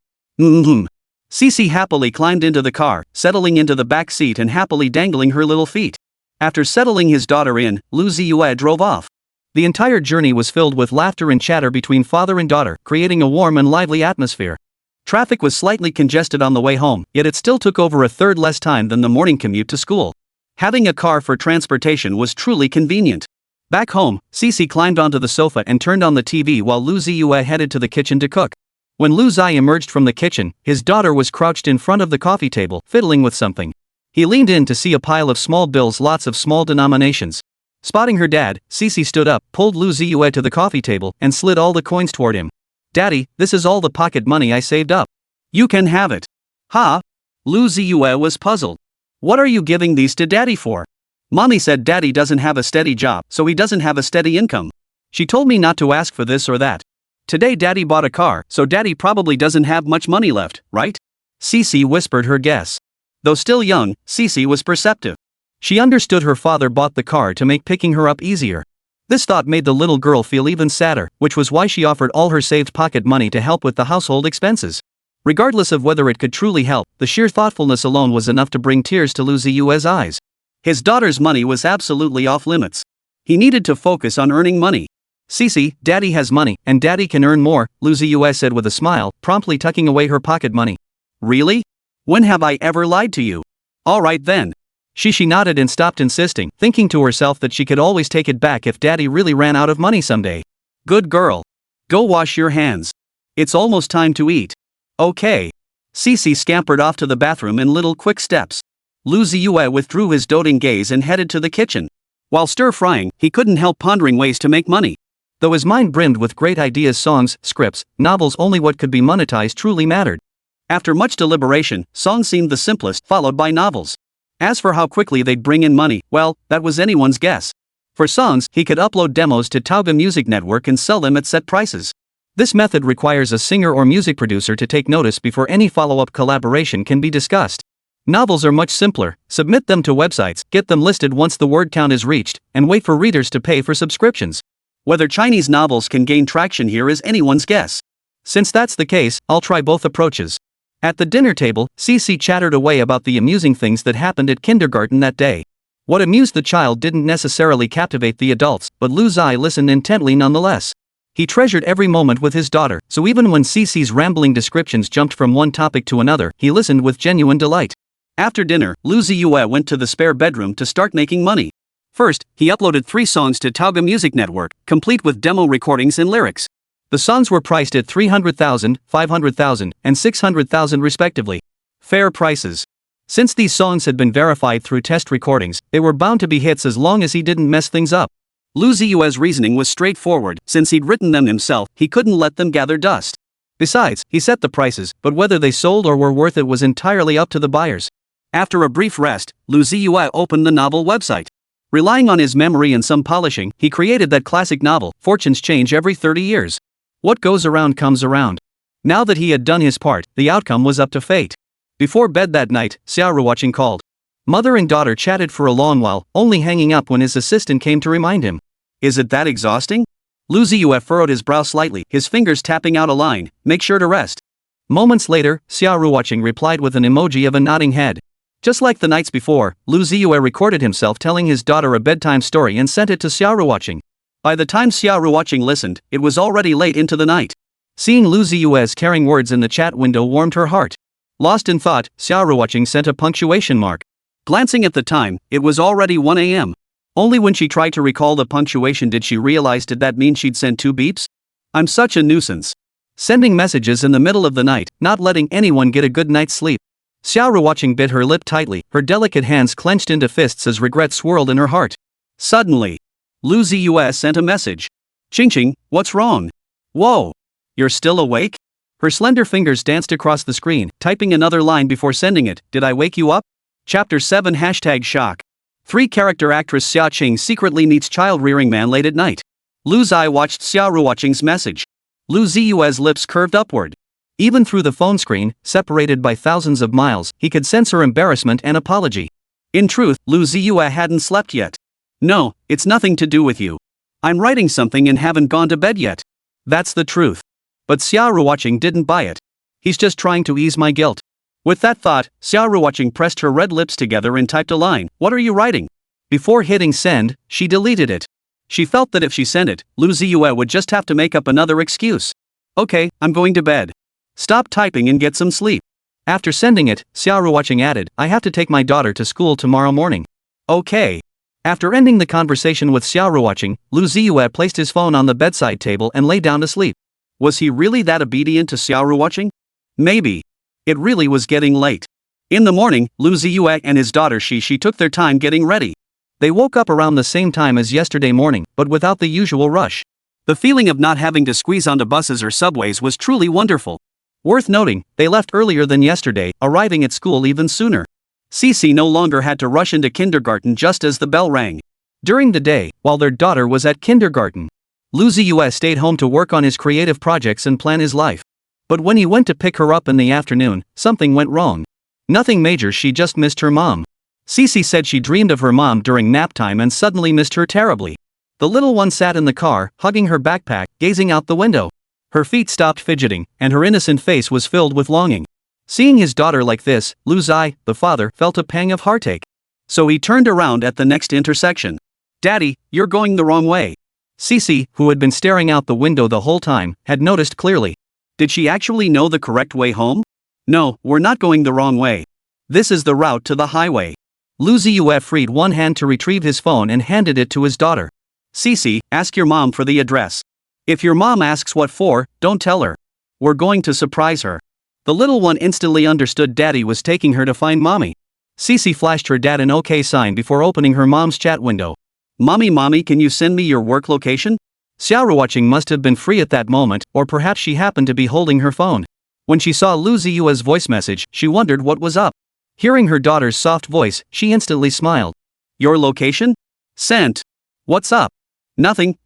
Xixi happily climbed into the car, settling into the back seat and happily dangling her little feet. After settling his daughter in, Lu Ziye drove off. The entire journey was filled with laughter and chatter between father and daughter, creating a warm and lively atmosphere. Traffic was slightly congested on the way home, yet it still took over a third less time than the morning commute to school. Having a car for transportation was truly convenient. Back home, Xixi climbed onto the sofa and turned on the TV while Lu Ziye headed to the kitchen to cook. When Lu Ziye emerged from the kitchen, his daughter was crouched in front of the coffee table, fiddling with something. He leaned in to see a pile of small bills, lots of small denominations. Spotting her dad, Xixi stood up, pulled Lu Ziye to the coffee table, and slid all the coins toward him. "Daddy, this is all the pocket money I saved up. You can have it." "Huh?" Lu Ziye was puzzled. "What are you giving these to Daddy for?" "Mommy said Daddy doesn't have a steady job, so he doesn't have a steady income. She told me not to ask for this or that. Today Daddy bought a car, so Daddy probably doesn't have much money left, right?" Xixi whispered her guess. Though still young, Xixi was perceptive. She understood her father bought the car to make picking her up easier. This thought made the little girl feel even sadder, which was why she offered all her saved pocket money to help with the household expenses. Regardless of whether it could truly help, the sheer thoughtfulness alone was enough to bring tears to Lu Ziye's eyes. His daughter's money was absolutely off limits. He needed to focus on earning money. "Xixi, Daddy has money, and Daddy can earn more," Lu Ziye said with a smile, promptly tucking away her pocket money. "Really? When have I ever lied to you? All right then." Xixi nodded and stopped insisting, thinking to herself that she could always take it back if Daddy really ran out of money someday. "Good girl. Go wash your hands. It's almost time to eat." "Okay." Xixi scampered off to the bathroom in little quick steps. Lu Ziye withdrew his doting gaze and headed to the kitchen. While stir-frying, he couldn't help pondering ways to make money. Though his mind brimmed with great ideas, songs, scripts, novels, only what could be monetized truly mattered. After much deliberation, songs seemed the simplest, followed by novels. As for how quickly they'd bring in money, well, that was anyone's guess. For songs, he could upload demos to Tauga Music Network and sell them at set prices. This method requires a singer or music producer to take notice before any follow-up collaboration can be discussed. Novels are much simpler. Submit them to websites, get them listed once the word count is reached, and wait for readers to pay for subscriptions. Whether Chinese novels can gain traction here is anyone's guess. Since that's the case, I'll try both approaches. At the dinner table, Xixi chattered away about the amusing things that happened at kindergarten that day. What amused the child didn't necessarily captivate the adults, but Lu Ziye listened intently nonetheless. He treasured every moment with his daughter, so even when Xixi's rambling descriptions jumped from one topic to another, he listened with genuine delight. After dinner, Lu Ziye went to the spare bedroom to start making money. First, he uploaded 3 songs to Tauga Music Network, complete with demo recordings and lyrics. The songs were priced at 300,000, 500,000, and 600,000 respectively. Fair prices. Since these songs had been verified through test recordings, they were bound to be hits as long as he didn't mess things up. Lu Ziye's reasoning was straightforward. Since he'd written them himself, he couldn't let them gather dust. Besides, he set the prices, but whether they sold or were worth it was entirely up to the buyers. After a brief rest, Lu Ziye opened the novel website. Relying on his memory and some polishing, he created that classic novel, Fortunes Change Every 30 Years. What goes around comes around. Now that he had done his part, the outcome was up to fate. Before bed that night, Xia Ruoqing called. Mother and daughter chatted for a long while, only hanging up when his assistant came to remind him. "Is it that exhausting?" Lu Ziye furrowed his brow slightly, his fingers tapping out a line, "Make sure to rest." Moments later, Xia Ruoqing replied with an emoji of a nodding head. Just like the nights before, Lu Ziye recorded himself telling his daughter a bedtime story and sent it to Xia Ruoqing. By the time Xia Ruoqing listened, it was already late into the night. Seeing Lu Ziye's caring words in the chat window warmed her heart. Lost in thought, Xia Ruoqing sent a punctuation mark. Glancing at the time, it was already 1 a.m. Only when she tried to recall the punctuation did she realize did that mean she'd sent 2 beeps? "I'm such a nuisance." Sending messages in the middle of the night, not letting anyone get a good night's sleep. Xia Ruoqing bit her lip tightly, her delicate hands clenched into fists as regret swirled in her heart. Suddenly, Lu Ziye sent a message. Xixi, what's wrong? Whoa! You're still awake? Her slender fingers danced across the screen, typing another line before sending it. Did I wake you up? Chapter 7 #shock. 3-character actress Xia Ruoqing secretly meets child-rearing man late at night. Lu Ziye watched Xia Ruoqing's message. Lu Ziye's lips curved upward. Even through the phone screen, separated by thousands of miles, he could sense her embarrassment and apology. In truth, Lu Ziye hadn't slept yet. No, it's nothing to do with you. I'm writing something and haven't gone to bed yet. That's the truth. But Xia Ruoqing didn't buy it. He's just trying to ease my guilt. With that thought, Xia Ruoqing pressed her red lips together and typed a line. What are you writing? Before hitting send, she deleted it. She felt that if she sent it, Lu Ziye would just have to make up another excuse. Okay, I'm going to bed. Stop typing and get some sleep. After sending it, Xia Ruoqing added, I have to take my daughter to school tomorrow morning. Okay. After ending the conversation with Xia Ruoqing, Lu Ziye placed his phone on the bedside table and lay down to sleep. Was he really that obedient to Xia Ruoqing? Maybe. It really was getting late. In the morning, Lu Ziye and his daughter Xixi took their time getting ready. They woke up around the same time as yesterday morning, but without the usual rush. The feeling of not having to squeeze onto buses or subways was truly wonderful. Worth noting, they left earlier than yesterday, arriving at school even sooner. Xixi no longer had to rush into kindergarten just as the bell rang. During the day, while their daughter was at kindergarten, Lu Ziye stayed home to work on his creative projects and plan his life. But when he went to pick her up in the afternoon, something went wrong. Nothing major, she just missed her mom. Xixi said she dreamed of her mom during nap time and suddenly missed her terribly. The little one sat in the car, hugging her backpack, gazing out the window. Her feet stopped fidgeting, and her innocent face was filled with longing. Seeing his daughter like this, Lu Ziye, the father, felt a pang of heartache. So he turned around at the next intersection. Daddy, you're going the wrong way. Xixi, who had been staring out the window the whole time, had noticed clearly. Did she actually know the correct way home? No, we're not going the wrong way. This is the route to the highway. Lu Ziye freed one hand to retrieve his phone and handed it to his daughter. Xixi, ask your mom for the address. If your mom asks what for, don't tell her. We're going to surprise her. The little one instantly understood Daddy was taking her to find Mommy. Xixi flashed her dad an OK sign before opening her mom's chat window. Mommy, can you send me your work location? Xia Ruoqing must have been free at that moment, or perhaps she happened to be holding her phone. When she saw Lu Ziye's voice message, she wondered what was up. Hearing her daughter's soft voice, she instantly smiled. Your location? Sent. What's up? Nothing.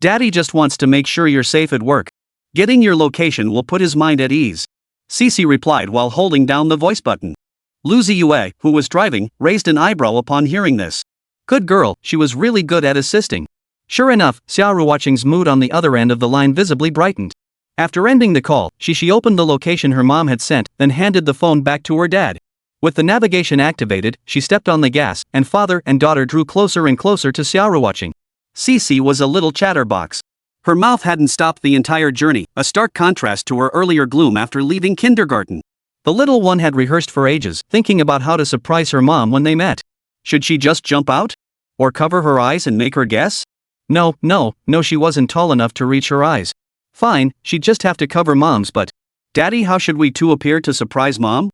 Daddy just wants to make sure you're safe at work. Getting your location will put his mind at ease. Xixi replied while holding down the voice button. Lu Ziye, who was driving, raised an eyebrow upon hearing this. Good girl, she was really good at assisting. Sure enough, Xia Ruoqing's mood on the other end of the line visibly brightened. After ending the call, Xixi opened the location her mom had sent, then handed the phone back to her dad. With the navigation activated, she stepped on the gas, and father and daughter drew closer and closer to Xia Ruoqing. Xixi was a little chatterbox. Her mouth hadn't stopped the entire journey, a stark contrast to her earlier gloom after leaving kindergarten. The little one had rehearsed for ages, thinking about how to surprise her mom when they met. Should she just jump out? Or cover her eyes and make her guess? No, she wasn't tall enough to reach her eyes. Fine, she'd just have to cover mom's but... Daddy, how should we two appear to surprise mom?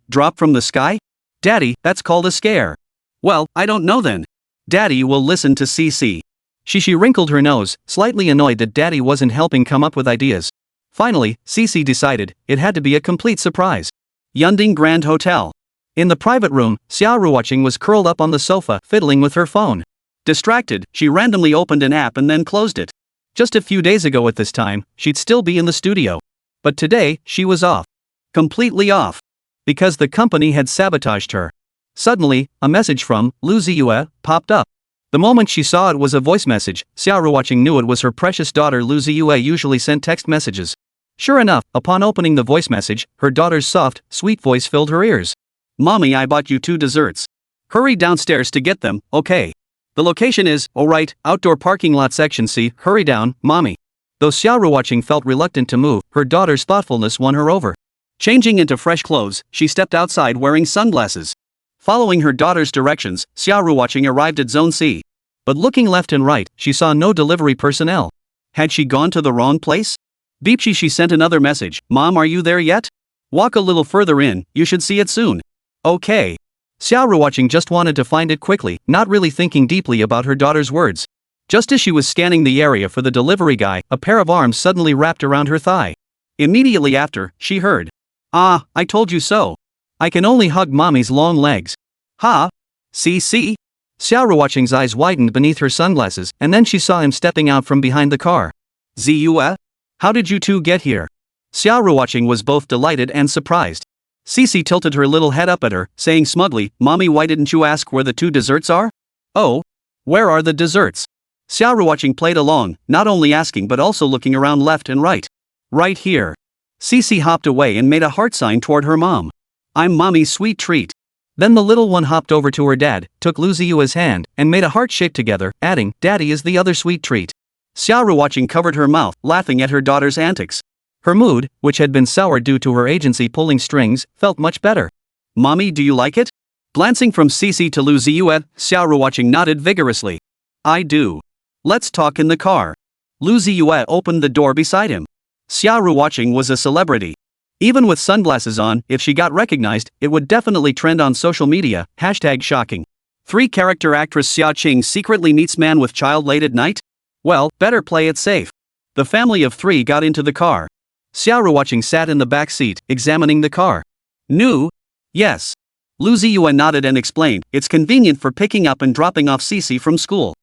Drop from the sky? Daddy, that's called a scare. Well, I don't know then. Daddy will listen to Xixi. Xixi wrinkled her nose, slightly annoyed that Daddy wasn't helping come up with ideas. Finally, Xixi decided it had to be a complete surprise. Yunding Grand Hotel. In the private room, Xia Ruoqing was curled up on the sofa, fiddling with her phone. Distracted, she randomly opened an app and then closed it. Just a few days ago at this time, she'd still be in the studio. But today, she was off. Completely off. Because the company had sabotaged her. Suddenly, a message from Lu Ziye popped up. The moment she saw it was a voice message, Xia Ruoqing knew it was her precious daughter. Lu Ziye usually sent text messages. Sure enough, upon opening the voice message, her daughter's soft, sweet voice filled her ears. Mommy, I bought you 2 desserts. Hurry downstairs to get them, okay? The location is, alright, outdoor parking lot section C, hurry down, Mommy. Though Xia Ruoqing felt reluctant to move, her daughter's thoughtfulness won her over. Changing into fresh clothes, she stepped outside wearing sunglasses. Following her daughter's directions, Xia Ruoqing arrived at Zone C. But looking left and right, she saw no delivery personnel. Had she gone to the wrong place? Beep she sent another message, Mom, are you there yet? Walk a little further in, you should see it soon. Okay. Xia Ruoqing just wanted to find it quickly, not really thinking deeply about her daughter's words. Just as she was scanning the area for the delivery guy, a pair of arms suddenly wrapped around her thigh. Immediately after, she heard, "Ah, I told you so. I can only hug mommy's long legs." Ha? See? Xia Ruoqing's eyes widened beneath her sunglasses, and then she saw him stepping out from behind the car. Ziyue? How did you two get here? Xia Ruoqing was both delighted and surprised. Xixi tilted her little head up at her, saying smugly, Mommy, why didn't you ask where the two desserts are? Oh? Where are the desserts? Xia Ruoqing played along, not only asking but also looking around left and right. Right here. Xixi hopped away and made a heart sign toward her mom. I'm mommy's sweet treat. Then the little one hopped over to her dad, took Lu Ziye's hand, and made a heart shape together, adding, Daddy is the other sweet treat. Xia Ruoqing covered her mouth, laughing at her daughter's antics. Her mood, which had been sour due to her agency pulling strings, felt much better. Mommy, do you like it? Glancing from Xixi to Lu Ziye, Xia Ruoqing nodded vigorously. I do. Let's talk in the car. Lu Ziye opened the door beside him. Xia Ruoqing was a celebrity. Even with sunglasses on, if she got recognized, it would definitely trend on social media, #shocking. 3-character actress Xia Qing secretly meets man with child late at night? Well, better play it safe. The family of 3 got into the car. Xia Ruoqing sat in the back seat, examining the car. New? Yes. Lu Ziye nodded and explained, it's convenient for picking up and dropping off Xixi from school.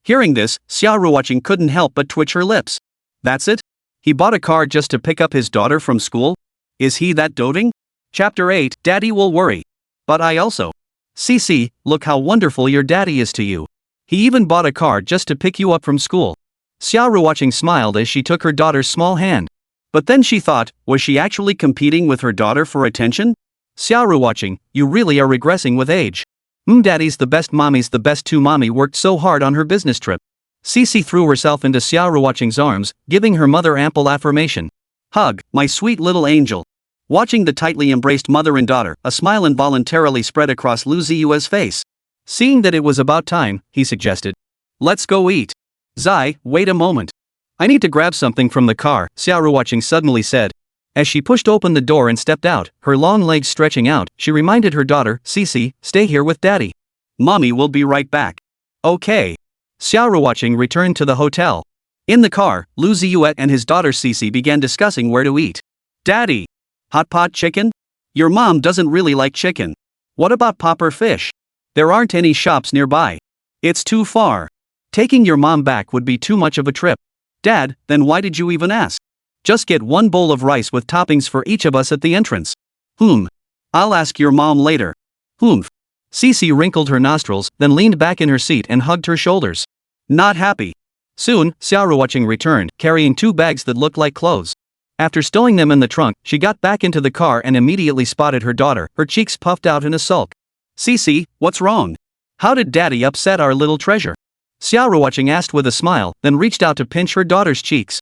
Hearing this, Xia Ruoqing couldn't help but twitch her lips. That's it? He bought a car just to pick up his daughter from school? Is he that doting? Chapter 8, Daddy will worry. But I also. Xixi, look how wonderful your daddy is to you. He even bought a car just to pick you up from school. Xia Ruoqing smiled as she took her daughter's small hand. But then she thought, was she actually competing with her daughter for attention? Xia Ruoqing, you really are regressing with age. Daddy's the best, mommy's the best too. Mommy worked so hard on her business trip. Xixi threw herself into Xia Ruoqing's arms, giving her mother ample affirmation. Hug, my sweet little angel. Watching the tightly embraced mother and daughter, a smile involuntarily spread across Lu Ziye's face. Seeing that it was about time, he suggested. Let's go eat. Zai, wait a moment. I need to grab something from the car, Xia Ruoqing suddenly said. As she pushed open the door and stepped out, her long legs stretching out, she reminded her daughter, Xixi, stay here with Daddy. Mommy will be right back. Okay. Xia Ruoqing returned to the hotel. In the car, Lu Ziye and his daughter Xixi began discussing where to eat. Daddy. Hot pot chicken? Your mom doesn't really like chicken. What about popper fish? There aren't any shops nearby. It's too far. Taking your mom back would be too much of a trip. Dad, then why did you even ask? Just get one bowl of rice with toppings for each of us at the entrance. I'll ask your mom later. Xixi wrinkled her nostrils, then leaned back in her seat and hugged her shoulders. Not happy. Soon, Xia Ruoqing returned, carrying 2 bags that looked like clothes. After stowing them in the trunk, she got back into the car and immediately spotted her daughter, her cheeks puffed out in a sulk. Xixi, what's wrong? How did Daddy upset our little treasure? Xia Ruoqing asked with a smile, then reached out to pinch her daughter's cheeks.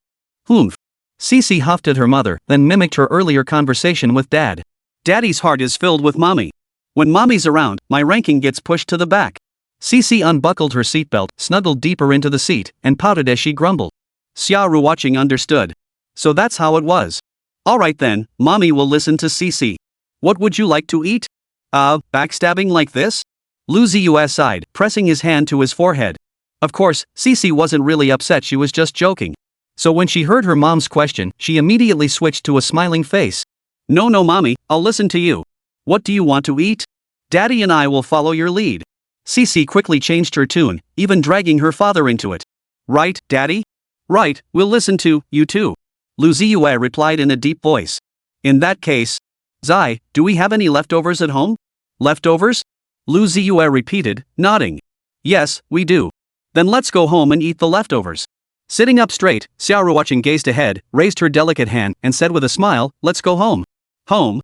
Xixi huffed at her mother, then mimicked her earlier conversation with Dad. Daddy's heart is filled with Mommy. When Mommy's around, my ranking gets pushed to the back. Xixi unbuckled her seatbelt, snuggled deeper into the seat, and pouted as she grumbled. Xia Ruoqing understood. So that's how it was. Alright then, Mommy will listen to Xixi. What would you like to eat? Backstabbing like this? Lu Ziye sighed, pressing his hand to his forehead. Of course, Xixi wasn't really upset, she was just joking. So when she heard her mom's question, she immediately switched to a smiling face. No, Mommy, I'll listen to you. What do you want to eat? Daddy and I will follow your lead. Xixi quickly changed her tune, even dragging her father into it. Right, Daddy? Right, we'll listen to you too. Lu Ziye replied in a deep voice. In that case, Zai, do we have any leftovers at home? Leftovers? Lu Ziye repeated, nodding. Yes, we do. Then let's go home and eat the leftovers. Sitting up straight, Xia Ruoqing gazed ahead, raised her delicate hand, and said with a smile, let's go home. Home?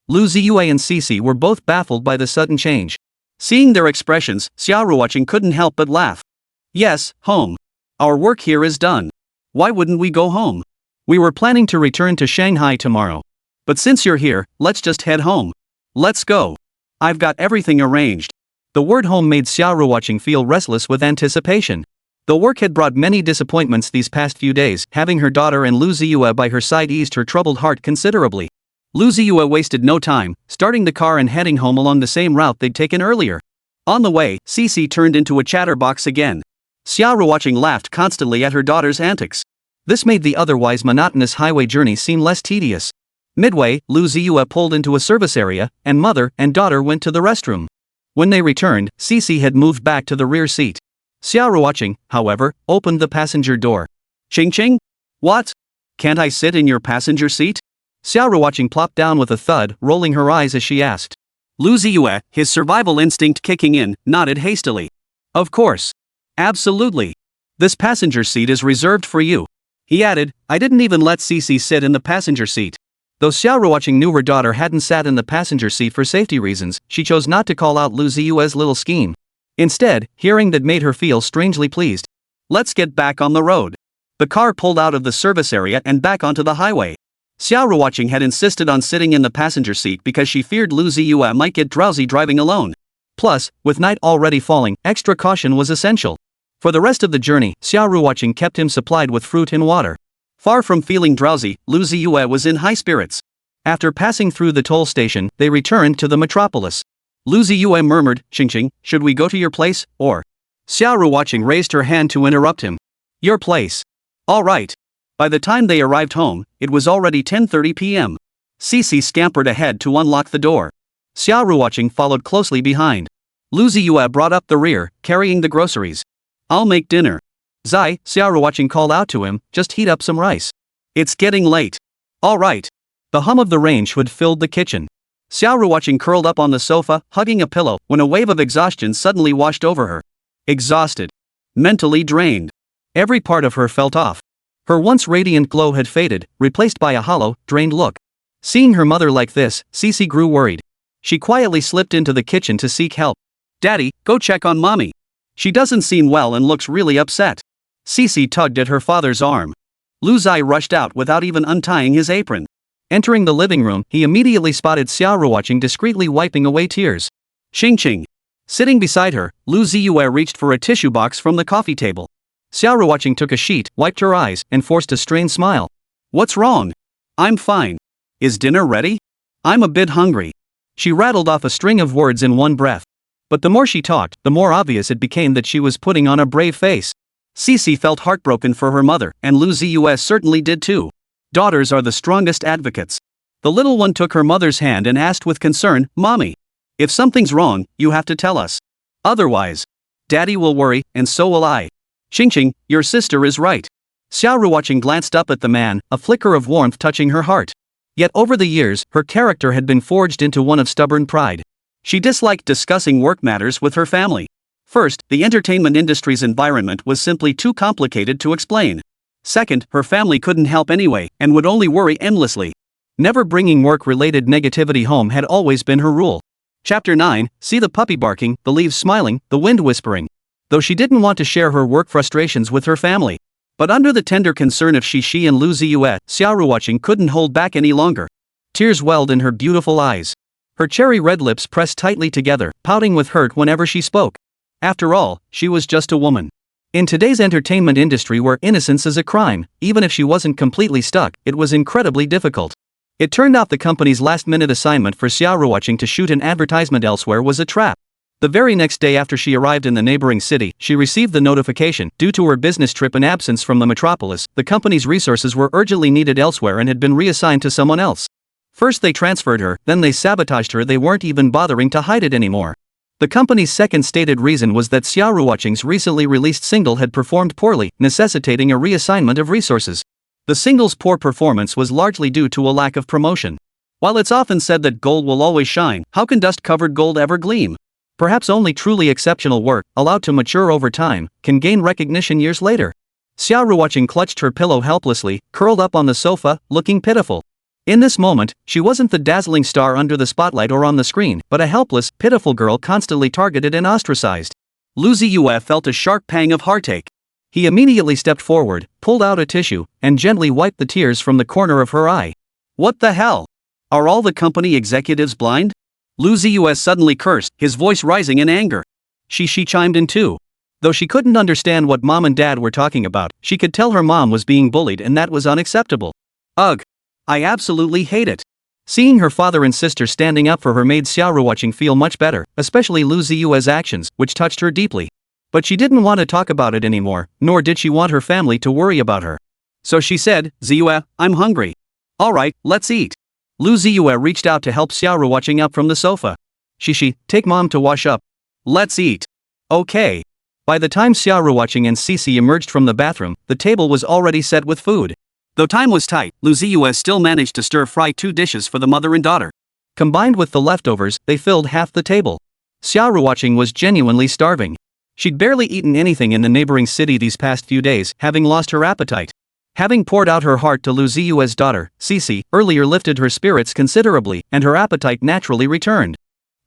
Lu Ziye and Xixi were both baffled by the sudden change. Seeing their expressions, Xia Ruoqing couldn't help but laugh. Yes, home. Our work here is done. Why wouldn't we go home? We were planning to return to Shanghai tomorrow. But since you're here, let's just head home. Let's go. I've got everything arranged. The word home made Xia Ruoqing feel restless with anticipation. The work had brought many disappointments these past few days. Having her daughter and Lu Ziye by her side eased her troubled heart considerably. Lu Ziye wasted no time, starting the car and heading home along the same route they'd taken earlier. On the way, Xixi turned into a chatterbox again. Xia Ruoqing laughed constantly at her daughter's antics. This made the otherwise monotonous highway journey seem less tedious. Midway, Lu Ziye pulled into a service area, and mother and daughter went to the restroom. When they returned, Xixi had moved back to the rear seat. Xia Ruoqing, however, opened the passenger door. Ching? What? Can't I sit in your passenger seat? Xia Ruoqing plopped down with a thud, rolling her eyes as she asked. Lu Ziye, his survival instinct kicking in, nodded hastily. Of course. Absolutely. This passenger seat is reserved for you. He added, I didn't even let Xixi sit in the passenger seat. Though Xia Ruoqing knew her daughter hadn't sat in the passenger seat for safety reasons, she chose not to call out Lu Ziye's little scheme. Instead, hearing that made her feel strangely pleased. Let's get back on the road. The car pulled out of the service area and back onto the highway. Xia Ruoqing had insisted on sitting in the passenger seat because she feared Lu Ziye might get drowsy driving alone. Plus, with night already falling, extra caution was essential. For the rest of the journey, Xia Ruoqing kept him supplied with fruit and water. Far from feeling drowsy, Lu Ziye was in high spirits. After passing through the toll station, they returned to the metropolis. Lu Ziye murmured, Xixi, should we go to your place, or? Xia Ruoqing raised her hand to interrupt him. Your place. All right. By the time they arrived home, it was already 10:30 p.m. Xixi scampered ahead to unlock the door. Xia Ruoqing followed closely behind. Lu Ziye brought up the rear, carrying the groceries. I'll make dinner. Zai, Xia Ruoqing called out to him, just heat up some rice. It's getting late. All right. The hum of the range hood filled the kitchen. Xia Ruoqing curled up on the sofa, hugging a pillow, when a wave of exhaustion suddenly washed over her. Exhausted. Mentally drained. Every part of her felt off. Her once radiant glow had faded, replaced by a hollow, drained look. Seeing her mother like this, Xixi grew worried. She quietly slipped into the kitchen to seek help. Daddy, go check on mommy. She doesn't seem well and looks really upset. Xixi tugged at her father's arm. Lu Ziye rushed out without even untying his apron. Entering the living room, he immediately spotted Xia Ruoqing discreetly wiping away tears. Xing. Sitting beside her, Lu Ziye reached for a tissue box from the coffee table. Xia Ruoqing took a sheet, wiped her eyes, and forced a strained smile. What's wrong? I'm fine. Is dinner ready? I'm a bit hungry. She rattled off a string of words in one breath. But the more she talked, the more obvious it became that she was putting on a brave face. Xixi felt heartbroken for her mother, and Lu Ziye certainly did too. Daughters are the strongest advocates. The little one took her mother's hand and asked with concern, Mommy, if something's wrong, you have to tell us. Otherwise, Daddy will worry, and so will I. Xing, your sister is right. Xia Ruoqing glanced up at the man, a flicker of warmth touching her heart. Yet over the years, her character had been forged into one of stubborn pride. She disliked discussing work matters with her family. First, the entertainment industry's environment was simply too complicated to explain. Second, her family couldn't help anyway, and would only worry endlessly. Never bringing work-related negativity home had always been her rule. Chapter 9, see the puppy barking, the leaves smiling, the wind whispering. Though she didn't want to share her work frustrations with her family. But under the tender concern of Xixi and Lu Ziye, Xia Ruoqing couldn't hold back any longer. Tears welled in her beautiful eyes. Her cherry red lips pressed tightly together, pouting with hurt whenever she spoke. After all, she was just a woman. In today's entertainment industry where innocence is a crime, even if she wasn't completely stuck, it was incredibly difficult. It turned out the company's last-minute assignment for Xia Ruoqing to shoot an advertisement elsewhere was a trap. The very next day after she arrived in the neighboring city, she received the notification, due to her business trip and absence from the metropolis, the company's resources were urgently needed elsewhere and had been reassigned to someone else. First they transferred her, then they sabotaged her. They weren't even bothering to hide it anymore. The company's second stated reason was that Xia Ruoqing's recently released single had performed poorly, necessitating a reassignment of resources. The single's poor performance was largely due to a lack of promotion. While it's often said that gold will always shine, how can dust-covered gold ever gleam? Perhaps only truly exceptional work, allowed to mature over time, can gain recognition years later. Xia Ruoqing clutched her pillow helplessly, curled up on the sofa, looking pitiful. In this moment, she wasn't the dazzling star under the spotlight or on the screen, but a helpless, pitiful girl constantly targeted and ostracized. Lu Ziye felt a sharp pang of heartache. He immediately stepped forward, pulled out a tissue, and gently wiped the tears from the corner of her eye. What the hell? Are all the company executives blind? Lu Ziye suddenly cursed, his voice rising in anger. She chimed in too. Though she couldn't understand what mom and dad were talking about, she could tell her mom was being bullied and that was unacceptable. Ugh. I absolutely hate it. Seeing her father and sister standing up for her made Xia Ruoqing feel much better, especially Lu Ziye's actions, which touched her deeply. But she didn't want to talk about it anymore, nor did she want her family to worry about her. So she said, Ziye, I'm hungry. Alright, let's eat. Lu Ziye reached out to help Xia Ruoqing up from the sofa. Xixi, take mom to wash up. Let's eat. Okay. By the time Xia Ruoqing and Xixi emerged from the bathroom, the table was already set with food. Though time was tight, Lu Ziye still managed to stir-fry 2 dishes for the mother and daughter. Combined with the leftovers, they filled half the table. Xia Ruoqing was genuinely starving. She'd barely eaten anything in the neighboring city these past few days, having lost her appetite. Having poured out her heart to Lu Ziye's daughter, Xixi, earlier lifted her spirits considerably, and her appetite naturally returned.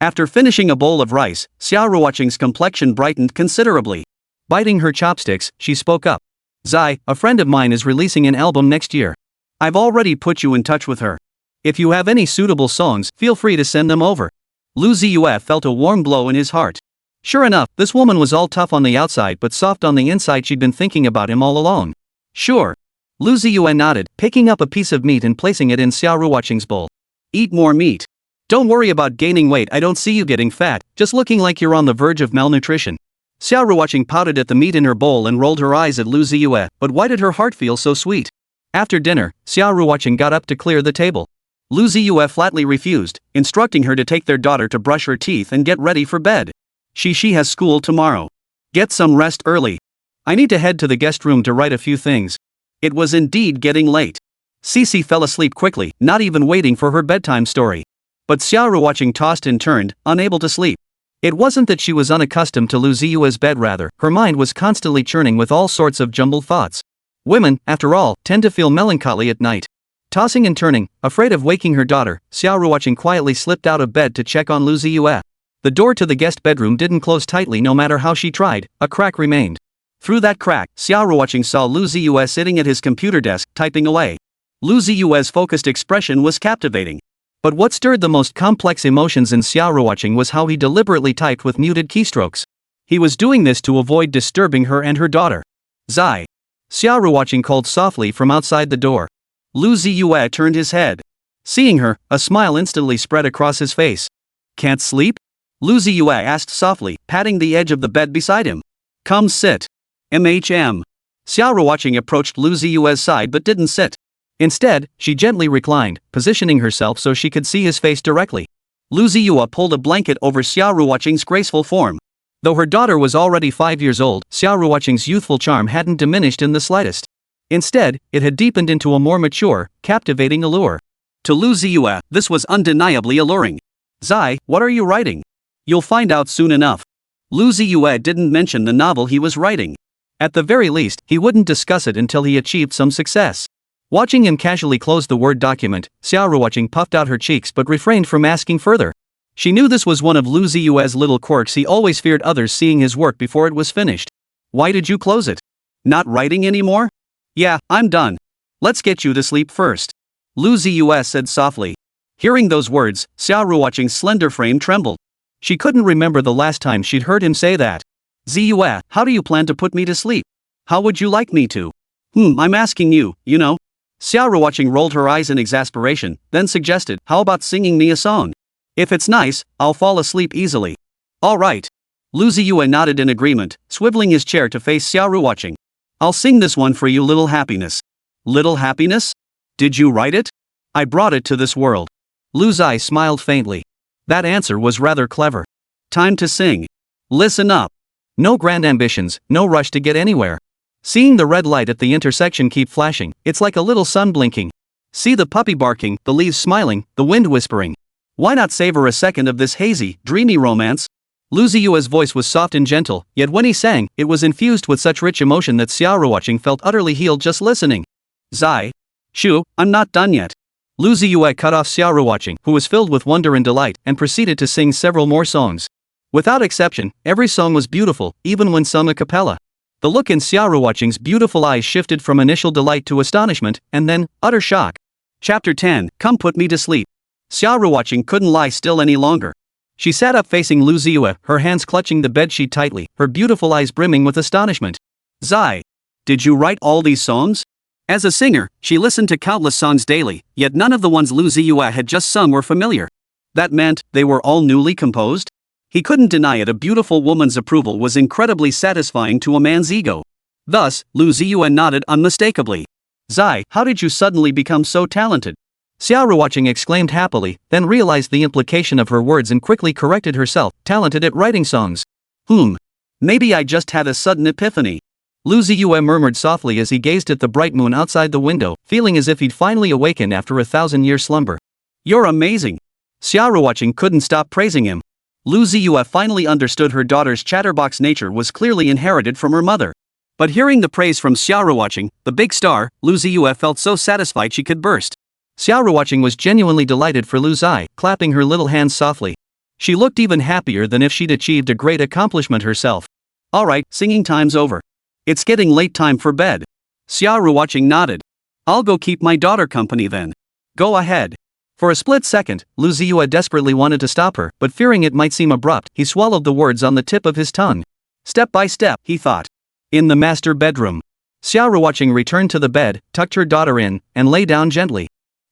After finishing a bowl of rice, Xia Ruoqing's complexion brightened considerably. Biting her chopsticks, she spoke up. Zai, a friend of mine is releasing an album next year. I've already put you in touch with her. If you have any suitable songs, feel free to send them over. Lu Ziye felt a warm glow in his heart. Sure enough, this woman was all tough on the outside but soft on the inside. She'd been thinking about him all along. Sure. Lu Ziye nodded, picking up a piece of meat and placing it in Xia Ruoqing's bowl. Eat more meat. Don't worry about gaining weight. I don't see you getting fat, just looking like you're on the verge of malnutrition. Xia Ruoqing pouted at the meat in her bowl and rolled her eyes at Lu Ziye, but why did her heart feel so sweet? After dinner, Xia Ruoqing got up to clear the table. Lu Ziye flatly refused, instructing her to take their daughter to brush her teeth and get ready for bed. Xixi has school tomorrow. Get some rest early. I need to head to the guest room to write a few things. It was indeed getting late. Xixi fell asleep quickly, not even waiting for her bedtime story. But Xia Ruoqing tossed and turned, unable to sleep. It wasn't that she was unaccustomed to Lu Ziye's bed, rather, her mind was constantly churning with all sorts of jumbled thoughts. Women, after all, tend to feel melancholy at night. Tossing and turning, afraid of waking her daughter, Xia Ruoqing quietly slipped out of bed to check on Lu Ziye. The door to the guest bedroom didn't close tightly no matter how she tried, a crack remained. Through that crack, Xia Ruoqing saw Lu Ziye sitting at his computer desk, typing away. Lu Ziye's focused expression was captivating. But what stirred the most complex emotions in Xia Ruoqing was how he deliberately typed with muted keystrokes. He was doing this to avoid disturbing her and her daughter. Zai. Xia Ruoqing called softly from outside the door. Lu Ziye turned his head. Seeing her, a smile instantly spread across his face. Can't sleep? Lu Ziye asked softly, patting the edge of the bed beside him. Come sit. Xia Ruoqing approached Lu Ziye's side but didn't sit. Instead, she gently reclined, positioning herself so she could see his face directly. Lu Ziye pulled a blanket over Xia Ruoqing's graceful form. Though her daughter was already 5 years old, Xia Ruoqing's youthful charm hadn't diminished in the slightest. Instead, it had deepened into a more mature, captivating allure. To Lu Ziye, this was undeniably alluring. Zai, what are you writing? You'll find out soon enough. Lu Ziye didn't mention the novel he was writing. At the very least, he wouldn't discuss it until he achieved some success. Watching him casually close the Word document, Xia Ruoqing puffed out her cheeks but refrained from asking further. She knew this was one of Lu Ziye's little quirks. He always feared others seeing his work before it was finished. Why did you close it? Not writing anymore? Yeah, I'm done. Let's get you to sleep first. Lu Ziye said softly. Hearing those words, Xia Ruoqing's slender frame trembled. She couldn't remember the last time she'd heard him say that. Ziye, how do you plan to put me to sleep? How would you like me to? I'm asking you, you know. Xia Ruoqing rolled her eyes in exasperation, then suggested, how about singing me a song? If it's nice, I'll fall asleep easily. All right. Lu Ziye nodded in agreement, swiveling his chair to face Xia Ruoqing. I'll sing this one for you, Little Happiness. Little Happiness? Did you write it? I brought it to this world. Lu Ziye smiled faintly. That answer was rather clever. Time to sing. Listen up. No grand ambitions, no rush to get anywhere. Seeing the red light at the intersection keep flashing, it's like a little sun blinking. See the puppy barking, the leaves smiling, the wind whispering. Why not savor a second of this hazy, dreamy romance? Lu Ziye's voice was soft and gentle, yet when he sang, it was infused with such rich emotion that Xia Ruoqing felt utterly healed just listening. Zai. Shoo, I'm not done yet. Lu Ziye cut off Xia Ruoqing, who was filled with wonder and delight, and proceeded to sing several more songs. Without exception, every song was beautiful, even when sung a cappella. The look in Xia Ruoqing's beautiful eyes shifted from initial delight to astonishment, and then, utter shock. Chapter 10, Come Put Me to Sleep. Xia Ruoqing couldn't lie still any longer. She sat up facing Lu Ziye, her hands clutching the bedsheet tightly, her beautiful eyes brimming with astonishment. Zai, did you write all these songs? As a singer, she listened to countless songs daily, yet none of the ones Lu Ziye had just sung were familiar. That meant they were all newly composed? He couldn't deny it, a beautiful woman's approval was incredibly satisfying to a man's ego. Thus, Lu Ziye nodded unmistakably. Zai, how did you suddenly become so talented? Xia Ruoqing exclaimed happily, then realized the implication of her words and quickly corrected herself, talented at writing songs. Maybe I just had a sudden epiphany. Lu Ziye murmured softly as he gazed at the bright moon outside the window, feeling as if he'd finally awakened after a 1,000-year slumber. You're amazing. Xia Ruoqing couldn't stop praising him. Lu Ziye finally understood her daughter's chatterbox nature was clearly inherited from her mother. But hearing the praise from Xia Ruoqing, the big star, Lu Ziye felt so satisfied she could burst. Xia Ruoqing was genuinely delighted for Lu Ziye, clapping her little hands softly. She looked even happier than if she'd achieved a great accomplishment herself. Alright, singing time's over. It's getting late, time for bed. Xia Ruoqing nodded. I'll go keep my daughter company then. Go ahead. For a split second, Lu Ziye desperately wanted to stop her, but fearing it might seem abrupt, he swallowed the words on the tip of his tongue. Step by step, he thought. In the master bedroom. Xia Ruoqing returned to the bed, tucked her daughter in, and lay down gently.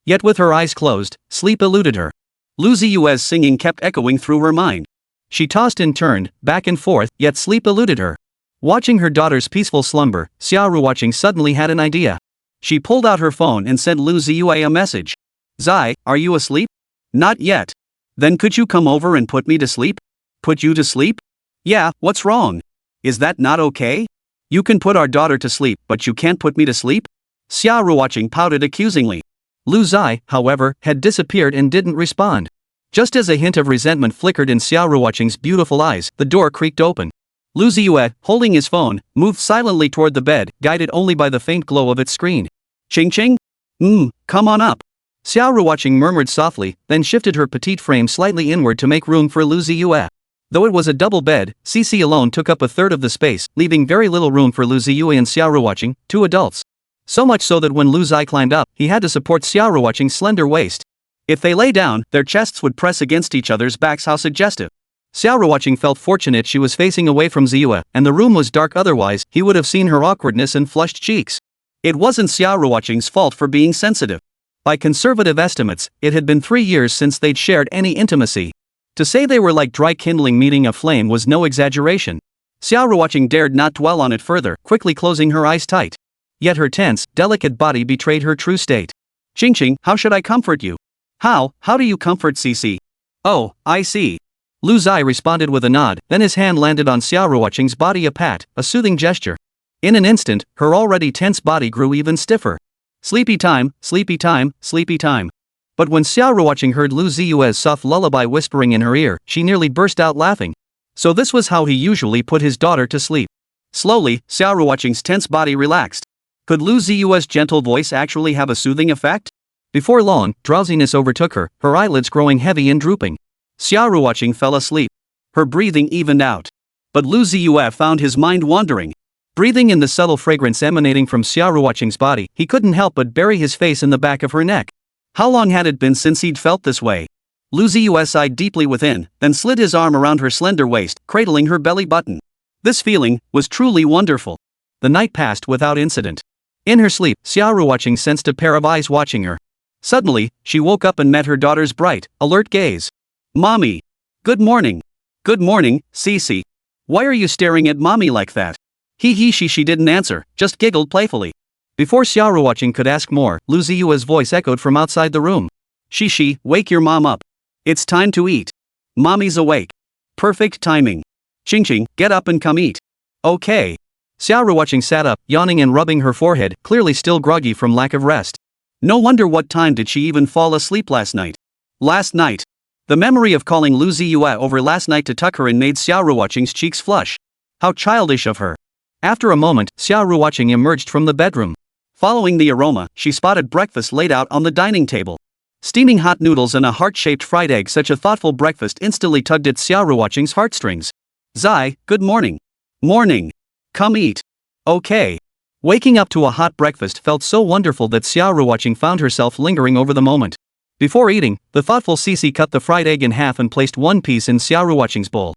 Yet with her eyes closed, sleep eluded her. Lu Ziye's singing kept echoing through her mind. She tossed and turned, back and forth, yet sleep eluded her. Watching her daughter's peaceful slumber, Xia Ruoqing suddenly had an idea. She pulled out her phone and sent Lu Ziye a message. Zai, are you asleep? Not yet. Then could you come over and put me to sleep? Put you to sleep? Yeah, what's wrong? Is that not okay? You can put our daughter to sleep, but you can't put me to sleep? Xia Ruoqing pouted accusingly. Lu Ziye, however, had disappeared and didn't respond. Just as a hint of resentment flickered in Xia Ruoqing's beautiful eyes, the door creaked open. Lu Ziye, holding his phone, moved silently toward the bed, guided only by the faint glow of its screen. Ching ching? Come on up. Xia Ruoqing murmured softly, then shifted her petite frame slightly inward to make room for Lu Ziye. Though it was a double bed, Xixi alone took up a third of the space, leaving very little room for Lu Ziye and Xia Ruoqing, two adults. So much so that when Lu Ziye climbed up, he had to support Xia Ruoqing's slender waist. If they lay down, their chests would press against each other's backs. How suggestive. Xia Ruoqing felt fortunate she was facing away from Ziye, and the room was dark, otherwise he would have seen her awkwardness and flushed cheeks. It wasn't Xia Ruoqing's fault for being sensitive. By conservative estimates, it had been 3 years since they'd shared any intimacy. To say they were like dry kindling meeting a flame was no exaggeration. Xia Ruoqing dared not dwell on it further, quickly closing her eyes tight. Yet her tense, delicate body betrayed her true state. Xingqing, how should I comfort you? How do you comfort Xixi? Oh, I see. Lu Ziye responded with a nod, then his hand landed on Xia Ruoqing's body, a pat, a soothing gesture. In an instant, her already tense body grew even stiffer. Sleepy time, sleepy time, sleepy time. But when Xia Ruoqing heard Lu Ziye's soft lullaby whispering in her ear, she nearly burst out laughing. So this was how he usually put his daughter to sleep. Slowly, Xia Ruoqing's tense body relaxed. Could Lu Ziye's gentle voice actually have a soothing effect? Before long, drowsiness overtook her, her eyelids growing heavy and drooping. Xia Ruoqing fell asleep. Her breathing evened out. But Lu Ziye found his mind wandering. Breathing in the subtle fragrance emanating from Xia Ruoqing's body, he couldn't help but bury his face in the back of her neck. How long had it been since he'd felt this way? Lu Ziye sighed deeply within, then slid his arm around her slender waist, cradling her belly button. This feeling was truly wonderful. The night passed without incident. In her sleep, Xia Ruoqing sensed a pair of eyes watching her. Suddenly, she woke up and met her daughter's bright, alert gaze. Mommy. Good morning. Good morning, Xixi. Why are you staring at mommy like that? She didn't answer, just giggled playfully. Before Xia Ruoqing could ask more, Lu Ziye's voice echoed from outside the room. Xixi, wake your mom up. It's time to eat. Mommy's awake. Perfect timing. Xingqing, get up and come eat. Okay. Xia Ruoqing sat up, yawning and rubbing her forehead, clearly still groggy from lack of rest. No wonder. What time did she even fall asleep last night? Last night. The memory of calling Lu Ziye over last night to tuck her in made Xia Ruoqing's cheeks flush. How childish of her. After a moment, Xia Ruoqing emerged from the bedroom. Following the aroma, she spotted breakfast laid out on the dining table. Steaming hot noodles and a heart-shaped fried egg. Such a thoughtful breakfast instantly tugged at Xia Ruoqing's heartstrings. Zai, good morning. Morning. Come eat. Okay. Waking up to a hot breakfast felt so wonderful that Xia Ruoqing found herself lingering over the moment. Before eating, the thoughtful Xixi cut the fried egg in half and placed one piece in Xia Ruoqing's bowl.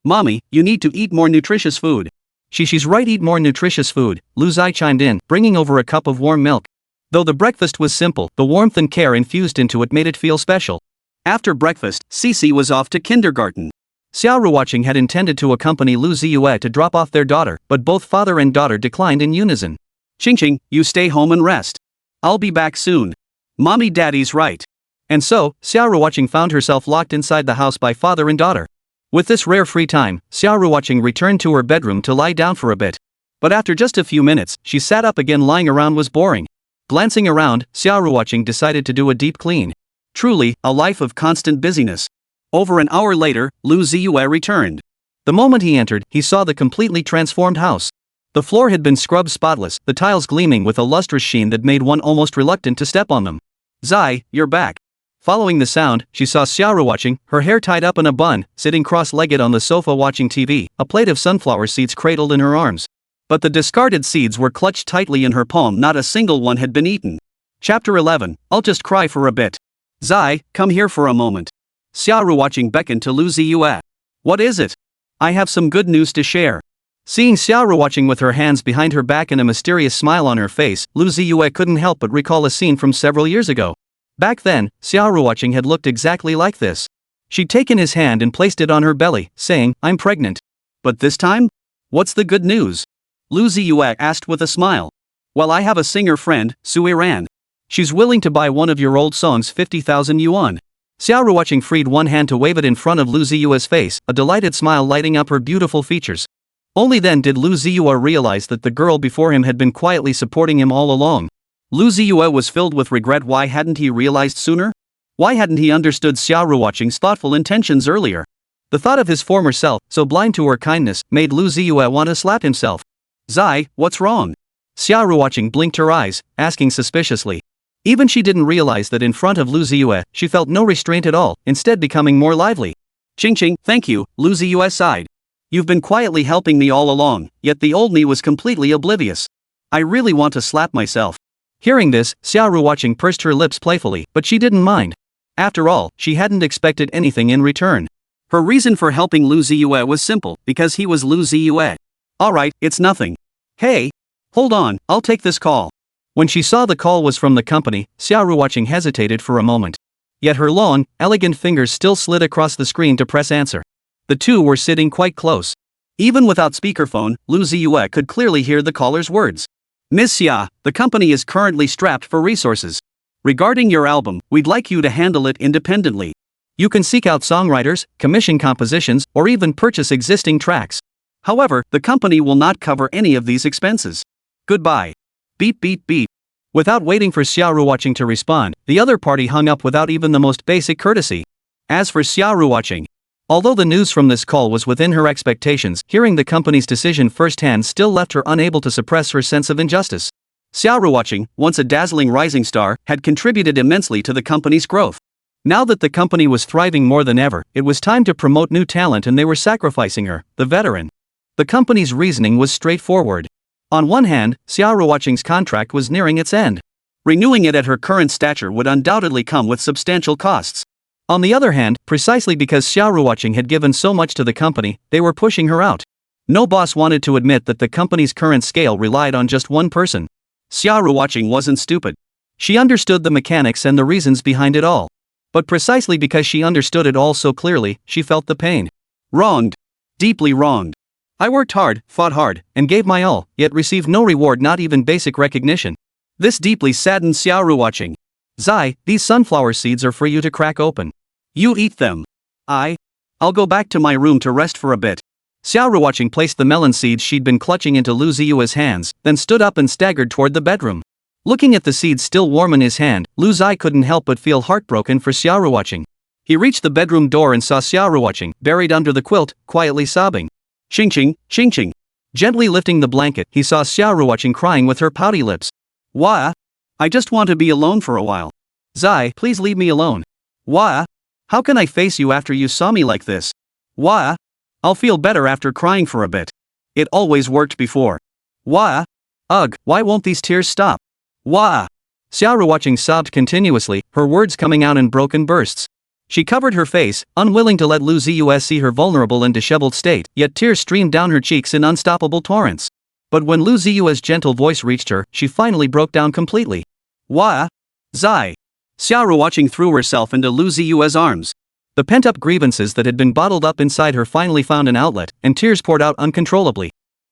Mommy, you need to eat more nutritious food. Xixi right, eat more nutritious food, Lu Ziye chimed in, bringing over a cup of warm milk. Though the breakfast was simple, the warmth and care infused into it made it feel special. After breakfast, Xixi was off to kindergarten. Xia Ruoqing had intended to accompany Lu Ziye to drop off their daughter, but both father and daughter declined in unison. Xingqing, you stay home and rest. I'll be back soon. Mommy, daddy's right. And so, Xia Ruoqing found herself locked inside the house by father and daughter. With this rare free time, Xia Ruoqing returned to her bedroom to lie down for a bit. But after just a few minutes, she sat up again. Lying around was boring. Glancing around, Xia Ruoqing decided to do a deep clean. Truly, a life of constant busyness. Over an hour later, Lu Ziye returned. The moment he entered, he saw the completely transformed house. The floor had been scrubbed spotless, the tiles gleaming with a lustrous sheen that made one almost reluctant to step on them. Ziye, you're back. Following the sound, she saw Xia Ruoqing, her hair tied up in a bun, sitting cross-legged on the sofa watching TV, a plate of sunflower seeds cradled in her arms. But the discarded seeds were clutched tightly in her palm. Not a single one had been eaten. Chapter 11, I'll just cry for a bit. Ziye, come here for a moment. Xia Ruoqing beckoned to Lu Ziye. What is it? I have some good news to share. Seeing Xia Ruoqing with her hands behind her back and a mysterious smile on her face, Lu Ziye couldn't help but recall a scene from several years ago. Back then, Xia Ruoqing had looked exactly like this. She'd taken his hand and placed it on her belly, saying, I'm pregnant. But this time? What's the good news? Lu Ziye asked with a smile. Well, I have a singer friend, Sui Ran. She's willing to buy one of your old songs 50,000 yuan. Xia Ruoqing freed one hand to wave it in front of Lu Ziye's face, a delighted smile lighting up her beautiful features. Only then did Lu Ziye realize that the girl before him had been quietly supporting him all along. Lu Ziye was filled with regret. Why hadn't he realized sooner? Why hadn't he understood Xia Ruoqing's thoughtful intentions earlier? The thought of his former self, so blind to her kindness, made Lu Ziye want to slap himself. Ziye, what's wrong? Xia Ruoqing blinked her eyes, asking suspiciously. Even she didn't realize that in front of Lu Ziye, she felt no restraint at all, instead becoming more lively. Xingqing, thank you, Lu Ziye sighed. You've been quietly helping me all along, yet the old me was completely oblivious. I really want to slap myself. Hearing this, Xia Ruoqing pursed her lips playfully, but she didn't mind. After all, she hadn't expected anything in return. Her reason for helping Lu Ziye was simple, because he was Lu Ziye. Alright, it's nothing. Hey! Hold on, I'll take this call. When she saw the call was from the company, Xia Ruoqing hesitated for a moment. Yet her long, elegant fingers still slid across the screen to press answer. The two were sitting quite close. Even without speakerphone, Lu Ziye could clearly hear the caller's words. Ms. Xia, the company is currently strapped for resources. Regarding your album, we'd like you to handle it independently. You can seek out songwriters, commission compositions, or even purchase existing tracks. However, the company will not cover any of these expenses. Goodbye. Beep beep beep. Without waiting for Xia Ruoqing to respond, the other party hung up without even the most basic courtesy. As for Xia Ruoqing, although the news from this call was within her expectations, hearing the company's decision firsthand still left her unable to suppress her sense of injustice. Xia Ruoqing, once a dazzling rising star, had contributed immensely to the company's growth. Now that the company was thriving more than ever, it was time to promote new talent and they were sacrificing her, the veteran. The company's reasoning was straightforward. On one hand, Xia Ruoqing's contract was nearing its end. Renewing it at her current stature would undoubtedly come with substantial costs. On the other hand, precisely because Xia Ruoqing had given so much to the company, they were pushing her out. No boss wanted to admit that the company's current scale relied on just one person. Xia Ruoqing wasn't stupid. She understood the mechanics and the reasons behind it all. But precisely because she understood it all so clearly, she felt the pain. Wronged. Deeply wronged. I worked hard, fought hard, and gave my all, yet received no reward, not even basic recognition. This deeply saddened Xia Ruoqing. Ziye, these sunflower seeds are for you to crack open. You eat them. I'll go back to my room to rest for a bit. Xia Ruoqing placed the melon seeds she'd been clutching into Lu Ziye's hands, then stood up and staggered toward the bedroom. Looking at the seeds still warm in his hand, Lu Ziye couldn't help but feel heartbroken for Xia Ruoqing. He reached the bedroom door and saw Xia Ruoqing, buried under the quilt, quietly sobbing. Xingqing, Xingqing. Gently lifting the blanket, he saw Xia Ruoqing crying with her pouty lips. Why? I just want to be alone for a while. Ziye, please leave me alone. Why? How can I face you after you saw me like this? Why? I'll feel better after crying for a bit. It always worked before. Why? Ugh, why won't these tears stop? Why? Xia Ruoqing sobbed continuously, her words coming out in broken bursts. She covered her face, unwilling to let Lu Ziye see her vulnerable and disheveled state, yet tears streamed down her cheeks in unstoppable torrents. But when Lu Ziye's gentle voice reached her, she finally broke down completely. Wah! Zai! Xia Ruoqing threw herself into Lu Ziye's arms. The pent-up grievances that had been bottled up inside her finally found an outlet, and tears poured out uncontrollably.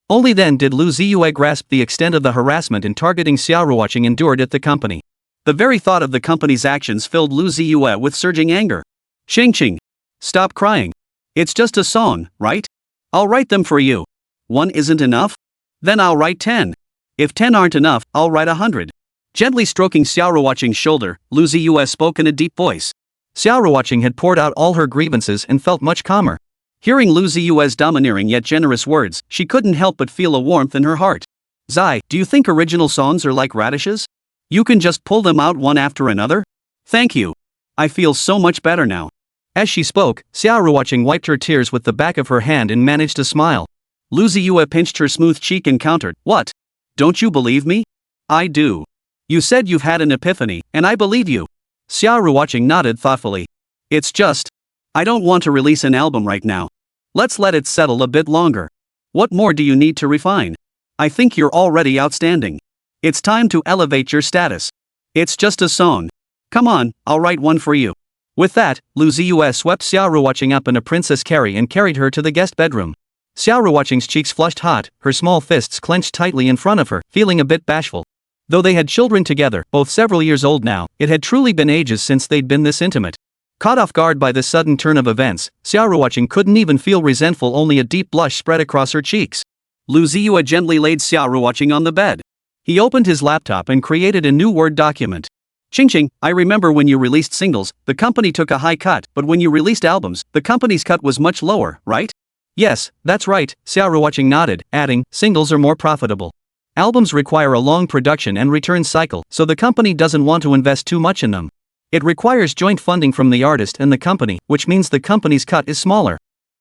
Only then did Lu Ziye grasp the extent of the harassment and targeting Xia Ruoqing endured at the company. The very thought of the company's actions filled Lu Ziye with surging anger. Xingqing! Stop crying. It's just a song, right? I'll write them for you. One isn't enough? Then I'll write 10. If 10 aren't enough, I'll write 100. Gently stroking Xia Ruoqing's shoulder, Lu Ziye spoke in a deep voice. Xia Ruoqing had poured out all her grievances and felt much calmer. Hearing Lu Ziye's domineering yet generous words, she couldn't help but feel a warmth in her heart. Zai, do you think original songs are like radishes? You can just pull them out one after another? Thank you. I feel so much better now. As she spoke, Xia Ruoqing wiped her tears with the back of her hand and managed to smile. Lu Ziye pinched her smooth cheek and countered, What? Don't you believe me? I do. You said you've had an epiphany, and I believe you. Xia Ruoqing nodded thoughtfully. It's just, I don't want to release an album right now. Let's let it settle a bit longer. What more do you need to refine? I think you're already outstanding. It's time to elevate your status. It's just a song. Come on, I'll write one for you. With that, Lu Ziye swept Xia Ruoqing up in a princess carry and carried her to the guest bedroom. Xia Ruoqing's cheeks flushed hot, her small fists clenched tightly in front of her, feeling a bit bashful. Though they had children together, both several years old now, it had truly been ages since they'd been this intimate. Caught off guard by this sudden turn of events, Xia Ruoqing couldn't even feel resentful, only a deep blush spread across her cheeks. Lu Ziye gently laid Xia Ruoqing on the bed. He opened his laptop and created a new Word document. Xingqing, I remember when you released singles, the company took a high cut, but when you released albums, the company's cut was much lower, right? Yes, that's right, Xia Ruoqing nodded, adding, singles are more profitable. Albums require a long production and return cycle, so the company doesn't want to invest too much in them. It requires joint funding from the artist and the company, which means the company's cut is smaller.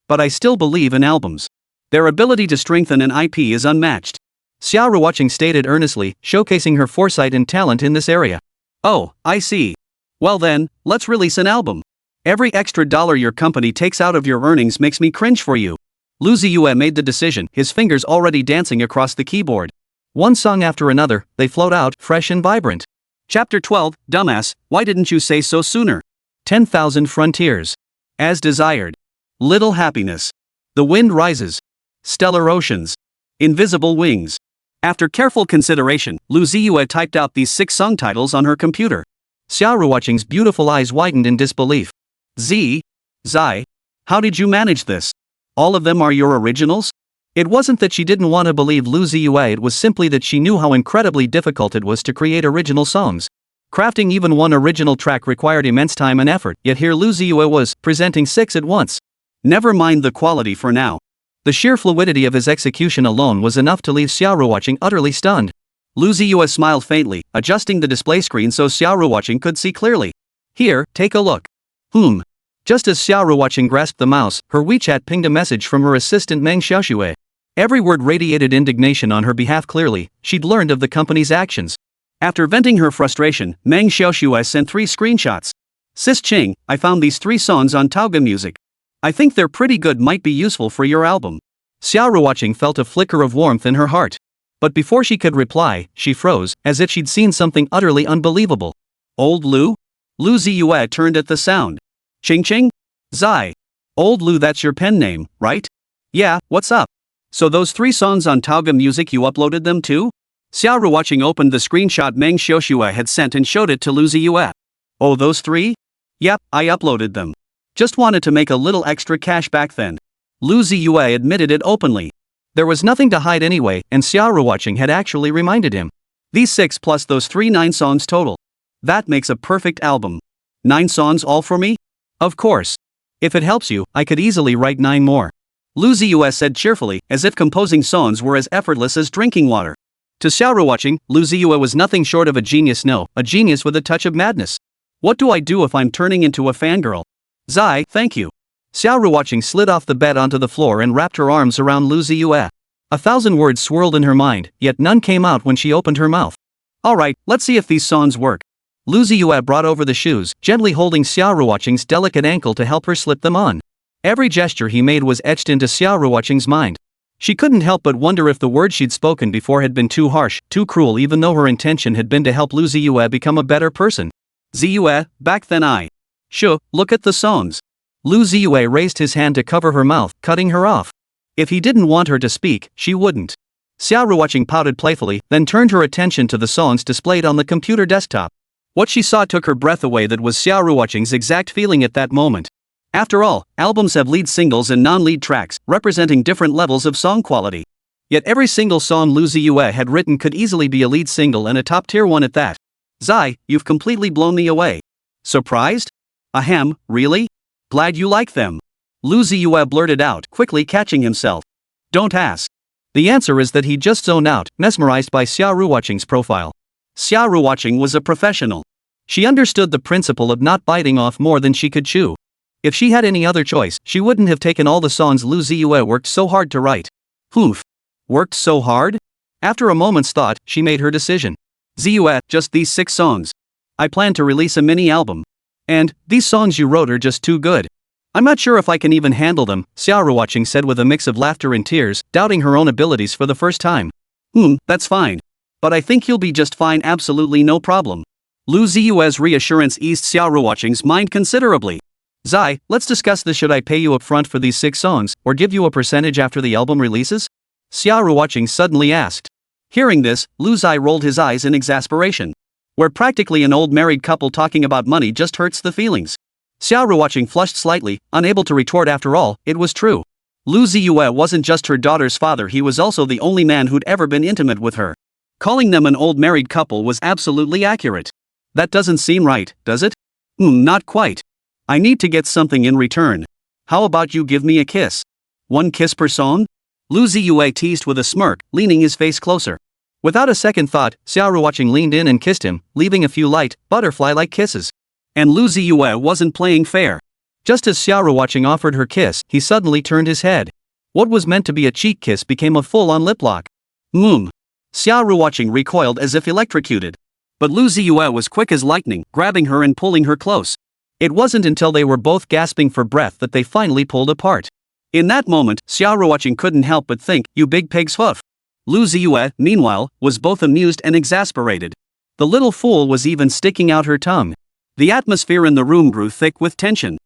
But I still believe in albums. Their ability to strengthen an IP is unmatched. Xia Ruoqing stated earnestly, showcasing her foresight and talent in this area. Oh, I see. Well then, let's release an album. Every extra dollar your company takes out of your earnings makes me cringe for you. Lu Ziye made the decision, his fingers already dancing across the keyboard. One song after another, they flowed out, fresh and vibrant. Chapter 12, Dumbass, why didn't you say so sooner? 10,000 Frontiers. As Desired. Little Happiness. The Wind Rises. Stellar Oceans. Invisible Wings. After careful consideration, Lu Ziye typed out these 6 song titles on her computer. Xia Ruoqing's beautiful eyes widened in disbelief. Zai, how did you manage this? All of them are your originals? It wasn't that she didn't want to believe Lu Ziye, it was simply that she knew how incredibly difficult it was to create original songs. Crafting even one original track required immense time and effort, yet here Lu Ziye was, presenting 6 at once. Never mind the quality for now. The sheer fluidity of his execution alone was enough to leave Xia Ruoqing utterly stunned. Lu Ziye smiled faintly, adjusting the display screen so Xia Ruoqing could see clearly. Here, take a look. Just as Xia Ruoqing grasped the mouse, her WeChat pinged a message from her assistant Meng Xiaoxue. Every word radiated indignation on her behalf. Clearly, she'd learned of the company's actions. After venting her frustration, Meng Xiaoxue sent 3 screenshots. Sis Ching, I found these 3 songs on Tauga Music. I think they're pretty good, might be useful for your album. Xia Ruoqing felt a flicker of warmth in her heart. But before she could reply, she froze, as if she'd seen something utterly unbelievable. Old Lu? Lu Ziye turned at the sound. Xingqing? Zai. Old Lu, that's your pen name, right? Yeah, what's up? So those 3 songs on Tauga Music, you uploaded them too? Xia Ruoqing opened the screenshot Meng Xiaoxue had sent and showed it to Lu Ziye. Oh, those 3? Yep, I uploaded them. Just wanted to make a little extra cash back then. Lu Ziye admitted it openly. There was nothing to hide anyway, and Xia Ruoqing had actually reminded him. These 6 plus those 3, 9 songs total. That makes a perfect album. 9 songs all for me? Of course. If it helps you, I could easily write 9 more. Lu Ziye said cheerfully, as if composing songs were as effortless as drinking water. To Xia Ruoqing, Lu Ziye was nothing short of a genius, no, a genius with a touch of madness. What do I do if I'm turning into a fangirl? Zai, thank you. Xia Ruoqing slid off the bed onto the floor and wrapped her arms around Lu Ziye. 1,000 words swirled in her mind, yet none came out when she opened her mouth. Alright, let's see if these songs work. Lu Ziye brought over the shoes, gently holding Xia Ruoqing's delicate ankle to help her slip them on. Every gesture he made was etched into Xia Ruoqing's mind. She couldn't help but wonder if the words she'd spoken before had been too harsh, too cruel, even though her intention had been to help Lu Ziye become a better person. Ziye, back then look at the songs. Lu Ziye raised his hand to cover her mouth, cutting her off. If he didn't want her to speak, she wouldn't. Xia Ruoqing pouted playfully, then turned her attention to the songs displayed on the computer desktop. What she saw took her breath away. That was Xia Ruoqing's exact feeling at that moment. After all, albums have lead singles and non-lead tracks, representing different levels of song quality. Yet every single song Lu Ziye had written could easily be a lead single, and a top-tier one at that. Zai, you've completely blown me away. Surprised? Ahem, really? Glad you like them. Lu Ziye blurted out, quickly catching himself. Don't ask. The answer is that he just zoned out, mesmerized by Xia Ruoqing's profile. Xia Ruoqing was a professional. She understood the principle of not biting off more than she could chew. If she had any other choice, she wouldn't have taken all the songs Lu Ziye worked so hard to write. Oof. Worked so hard? After a moment's thought, she made her decision. Ziye, just these 6 songs. I plan to release a mini-album. And, these songs you wrote are just too good. I'm not sure if I can even handle them, Xia Ruoqing said with a mix of laughter and tears, doubting her own abilities for the first time. That's fine. But I think you'll be just fine, absolutely no problem. Lu Ziye's reassurance eased Xia Ruoqing's mind considerably. Zai, let's discuss this. Should I pay you up front for these 6 songs, or give you a percentage after the album releases? Xia Ruoqing suddenly asked. Hearing this, Lu Ziye rolled his eyes in exasperation. Where practically an old married couple talking about money just hurts the feelings. Xia Ruoqing flushed slightly, unable to retort. After all, it was true. Lu Ziye wasn't just her daughter's father, he was also the only man who'd ever been intimate with her. Calling them an old married couple was absolutely accurate. That doesn't seem right, does it? Not quite. I need to get something in return. How about you give me a kiss? 1 kiss per song? Lu Ziye teased with a smirk, leaning his face closer. Without a second thought, Xia Ruoqing leaned in and kissed him, leaving a few light, butterfly-like kisses. And Lu Ziye wasn't playing fair. Just as Xia Ruoqing offered her kiss, he suddenly turned his head. What was meant to be a cheek kiss became a full-on lip lock. Xia Ruoqing recoiled as if electrocuted. But Lu Ziye was quick as lightning, grabbing her and pulling her close. It wasn't until they were both gasping for breath that they finally pulled apart. In that moment, Xia Ruoqing couldn't help but think, you big pig's hoof. Lu Ziye, meanwhile, was both amused and exasperated. The little fool was even sticking out her tongue. The atmosphere in the room grew thick with tension.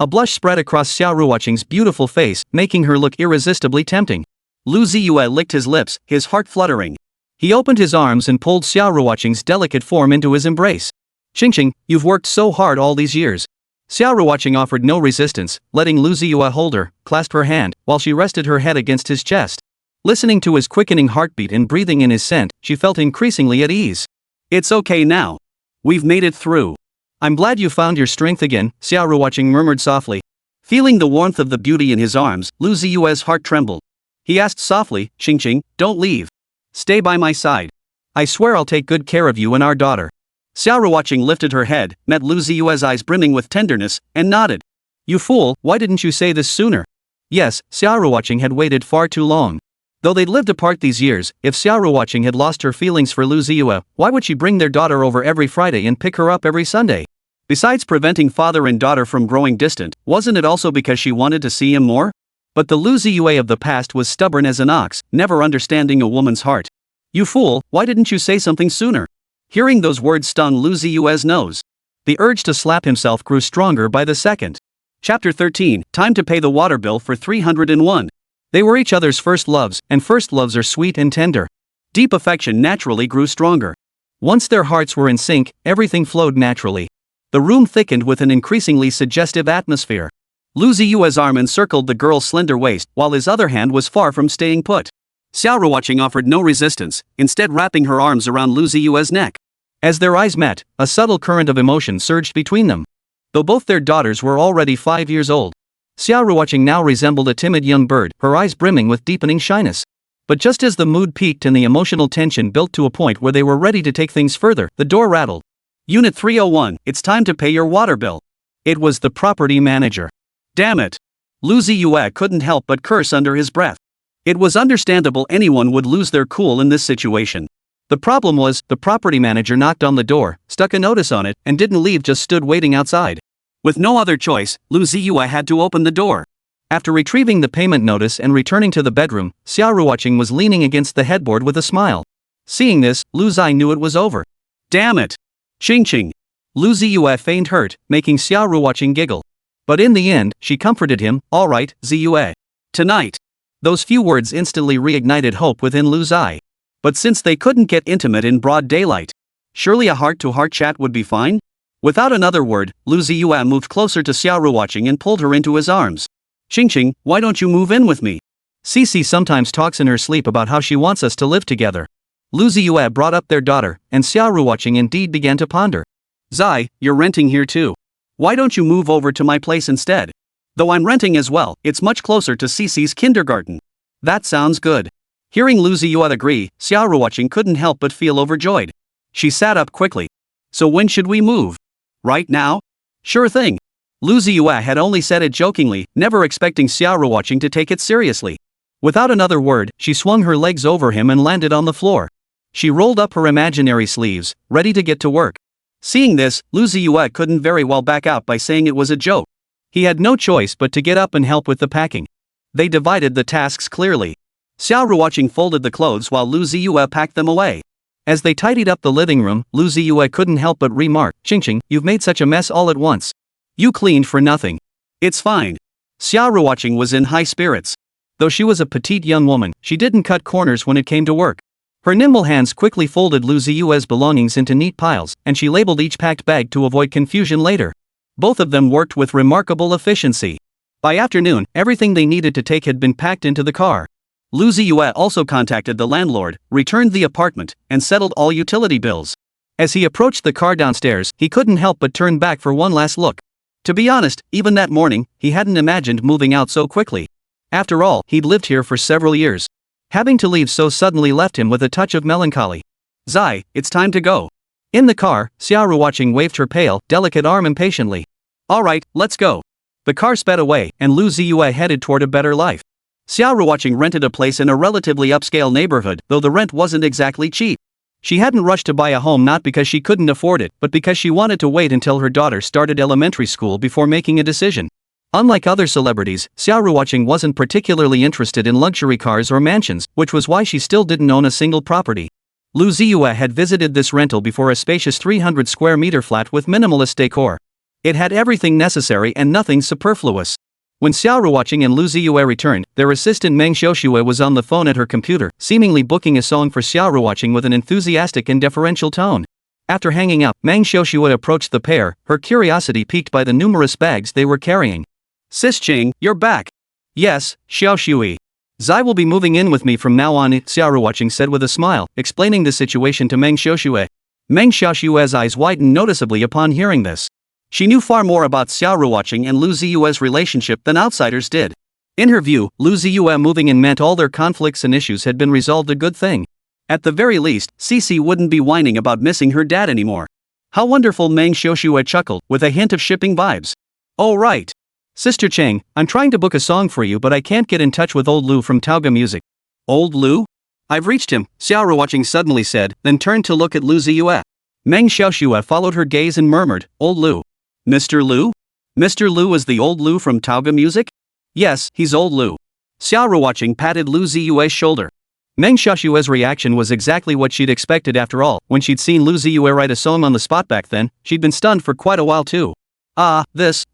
A blush spread across Xia Ruoqing's beautiful face, making her look irresistibly tempting. Lu Ziye licked his lips, his heart fluttering. He opened his arms and pulled Xia Ruoqing's delicate form into his embrace. Xixi, you've worked so hard all these years. Xia Ruoqing offered no resistance, letting Lu Ziye hold her, clasp her hand, while she rested her head against his chest. Listening to his quickening heartbeat and breathing in his scent, she felt increasingly at ease. It's okay now. We've made it through. I'm glad you found your strength again, Xia Ruoqing murmured softly. Feeling the warmth of the beauty in his arms, Lu Ziye's heart trembled. He asked softly, Xixi, don't leave. Stay by my side. I swear I'll take good care of you and our daughter. Xia Ruoqing lifted her head, met Lu Ziye's eyes brimming with tenderness, and nodded. You fool, why didn't you say this sooner? Yes, Xia Ruoqing had waited far too long. Though they'd lived apart these years, if Xia Ruoqing had lost her feelings for Lu Ziye, why would she bring their daughter over every Friday and pick her up every Sunday? Besides preventing father and daughter from growing distant, wasn't it also because she wanted to see him more? But the Lu Ziye of the past was stubborn as an ox, never understanding a woman's heart. You fool, why didn't you say something sooner? Hearing those words stung Lu Ziye's nose. The urge to slap himself grew stronger by the second. Chapter 13, Time to pay the water bill for 301. They were each other's first loves, and first loves are sweet and tender. Deep affection naturally grew stronger. Once their hearts were in sync, everything flowed naturally. The room thickened with an increasingly suggestive atmosphere. Lu Ziye's arm encircled the girl's slender waist, while his other hand was far from staying put. Xia Ruoqing offered no resistance, instead wrapping her arms around Lu Ziye's neck. As their eyes met, a subtle current of emotion surged between them. Though both their daughters were already 5 years old, Xia Ruoqing now resembled a timid young bird, her eyes brimming with deepening shyness. But just as the mood peaked and the emotional tension built to a point where they were ready to take things further, the door rattled. Unit 301, it's time to pay your water bill. It was the property manager. Damn it. Lu Ziye couldn't help but curse under his breath. It was understandable anyone would lose their cool in this situation. The problem was, the property manager knocked on the door, stuck a notice on it, and didn't leave, just stood waiting outside. With no other choice, Lu Ziye had to open the door. After retrieving the payment notice and returning to the bedroom, Xia Ruoqing was leaning against the headboard with a smile. Seeing this, Lu Ziye knew it was over. Damn it! Ching. Lu Ziye feigned hurt, making Xia Ruoqing giggle. But in the end, she comforted him. Alright, Ziye. Tonight. Those few words instantly reignited hope within Lu Ziye. But since they couldn't get intimate in broad daylight, surely a heart-to-heart chat would be fine? Without another word, Lu Ziye moved closer to Xia Ruoqing and pulled her into his arms. Xing, why don't you move in with me? Xixi sometimes talks in her sleep about how she wants us to live together. Lu Ziye brought up their daughter, and Xia Ruoqing indeed began to ponder. Ziye, you're renting here too. Why don't you move over to my place instead? Though I'm renting as well, it's much closer to Xixi's kindergarten. That sounds good. Hearing Lu Ziye agree, Xia Ruoqing couldn't help but feel overjoyed. She sat up quickly. So when should we move? Right now? Sure thing. Lu Ziye had only said it jokingly, never expecting Xia Ruoqing to take it seriously. Without another word, she swung her legs over him and landed on the floor. She rolled up her imaginary sleeves, ready to get to work. Seeing this, Lu Ziye couldn't very well back out by saying it was a joke. He had no choice but to get up and help with the packing. They divided the tasks clearly. Xia Ruoqing folded the clothes while Lu Ziye packed them away. As they tidied up the living room, Lu Ziye couldn't help but remark, Xing, you've made such a mess all at once. You cleaned for nothing. It's fine. Xia Ruoqing was in high spirits. Though she was a petite young woman, she didn't cut corners when it came to work. Her nimble hands quickly folded Lu Ziye's belongings into neat piles, and she labeled each packed bag to avoid confusion later. Both of them worked with remarkable efficiency. By afternoon, everything they needed to take had been packed into the car. Lu Ziye also contacted the landlord, returned the apartment, and settled all utility bills. As he approached the car downstairs, he couldn't help but turn back for one last look. To be honest, even that morning, he hadn't imagined moving out so quickly. After all, he'd lived here for several years. Having to leave so suddenly left him with a touch of melancholy. Ziye, it's time to go. In the car, Xia Ruoqing waved her pale, delicate arm impatiently. Alright, let's go. The car sped away, and Lu Ziye headed toward a better life. Xia Ruoqing rented a place in a relatively upscale neighborhood, though the rent wasn't exactly cheap. She hadn't rushed to buy a home not because she couldn't afford it, but because she wanted to wait until her daughter started elementary school before making a decision. Unlike other celebrities, Xia Ruoqing wasn't particularly interested in luxury cars or mansions, which was why she still didn't own a single property. Lu Ziye had visited this rental before, a spacious 300 square meter flat with minimalist decor. It had everything necessary and nothing superfluous. When Xia Ruoqing and Lu Ziye returned, their assistant Meng Xiaoxue was on the phone at her computer, seemingly booking a song for Xia Ruoqing with an enthusiastic and deferential tone. After hanging up, Meng Xiaoxue approached the pair, her curiosity piqued by the numerous bags they were carrying. Sis Ching, you're back. Yes, Xiaoxue. Ziye will be moving in with me from now on, Xia Ruoqing said with a smile, explaining the situation to Meng Xiaoxue. Meng Xiaoxue's eyes widened noticeably upon hearing this. She knew far more about Xia Ruoqing and Lu Ziye's relationship than outsiders did. In her view, Lu Ziye moving in meant all their conflicts and issues had been resolved, a good thing. At the very least, Xixi wouldn't be whining about missing her dad anymore. How wonderful, Meng Xiaoxue chuckled, with a hint of shipping vibes. Oh right. Sister Cheng, I'm trying to book a song for you, but I can't get in touch with old Lu from Tauga Music. Old Lu? I've reached him, Xia Ruoqing suddenly said, then turned to look at Lu Ziye. Meng Xiaoxue followed her gaze and murmured, Old Lu. Mr. Lu? Mr. Lu is the old Lu from Tauga Music? Yes, he's old Lu. Xia Ruoqing patted Lu Ziye's shoulder. Meng Xiaoxue's reaction was exactly what she'd expected. After all, when she'd seen Lu Ziye write a song on the spot back then, she'd been stunned for quite a while too. Ah, this.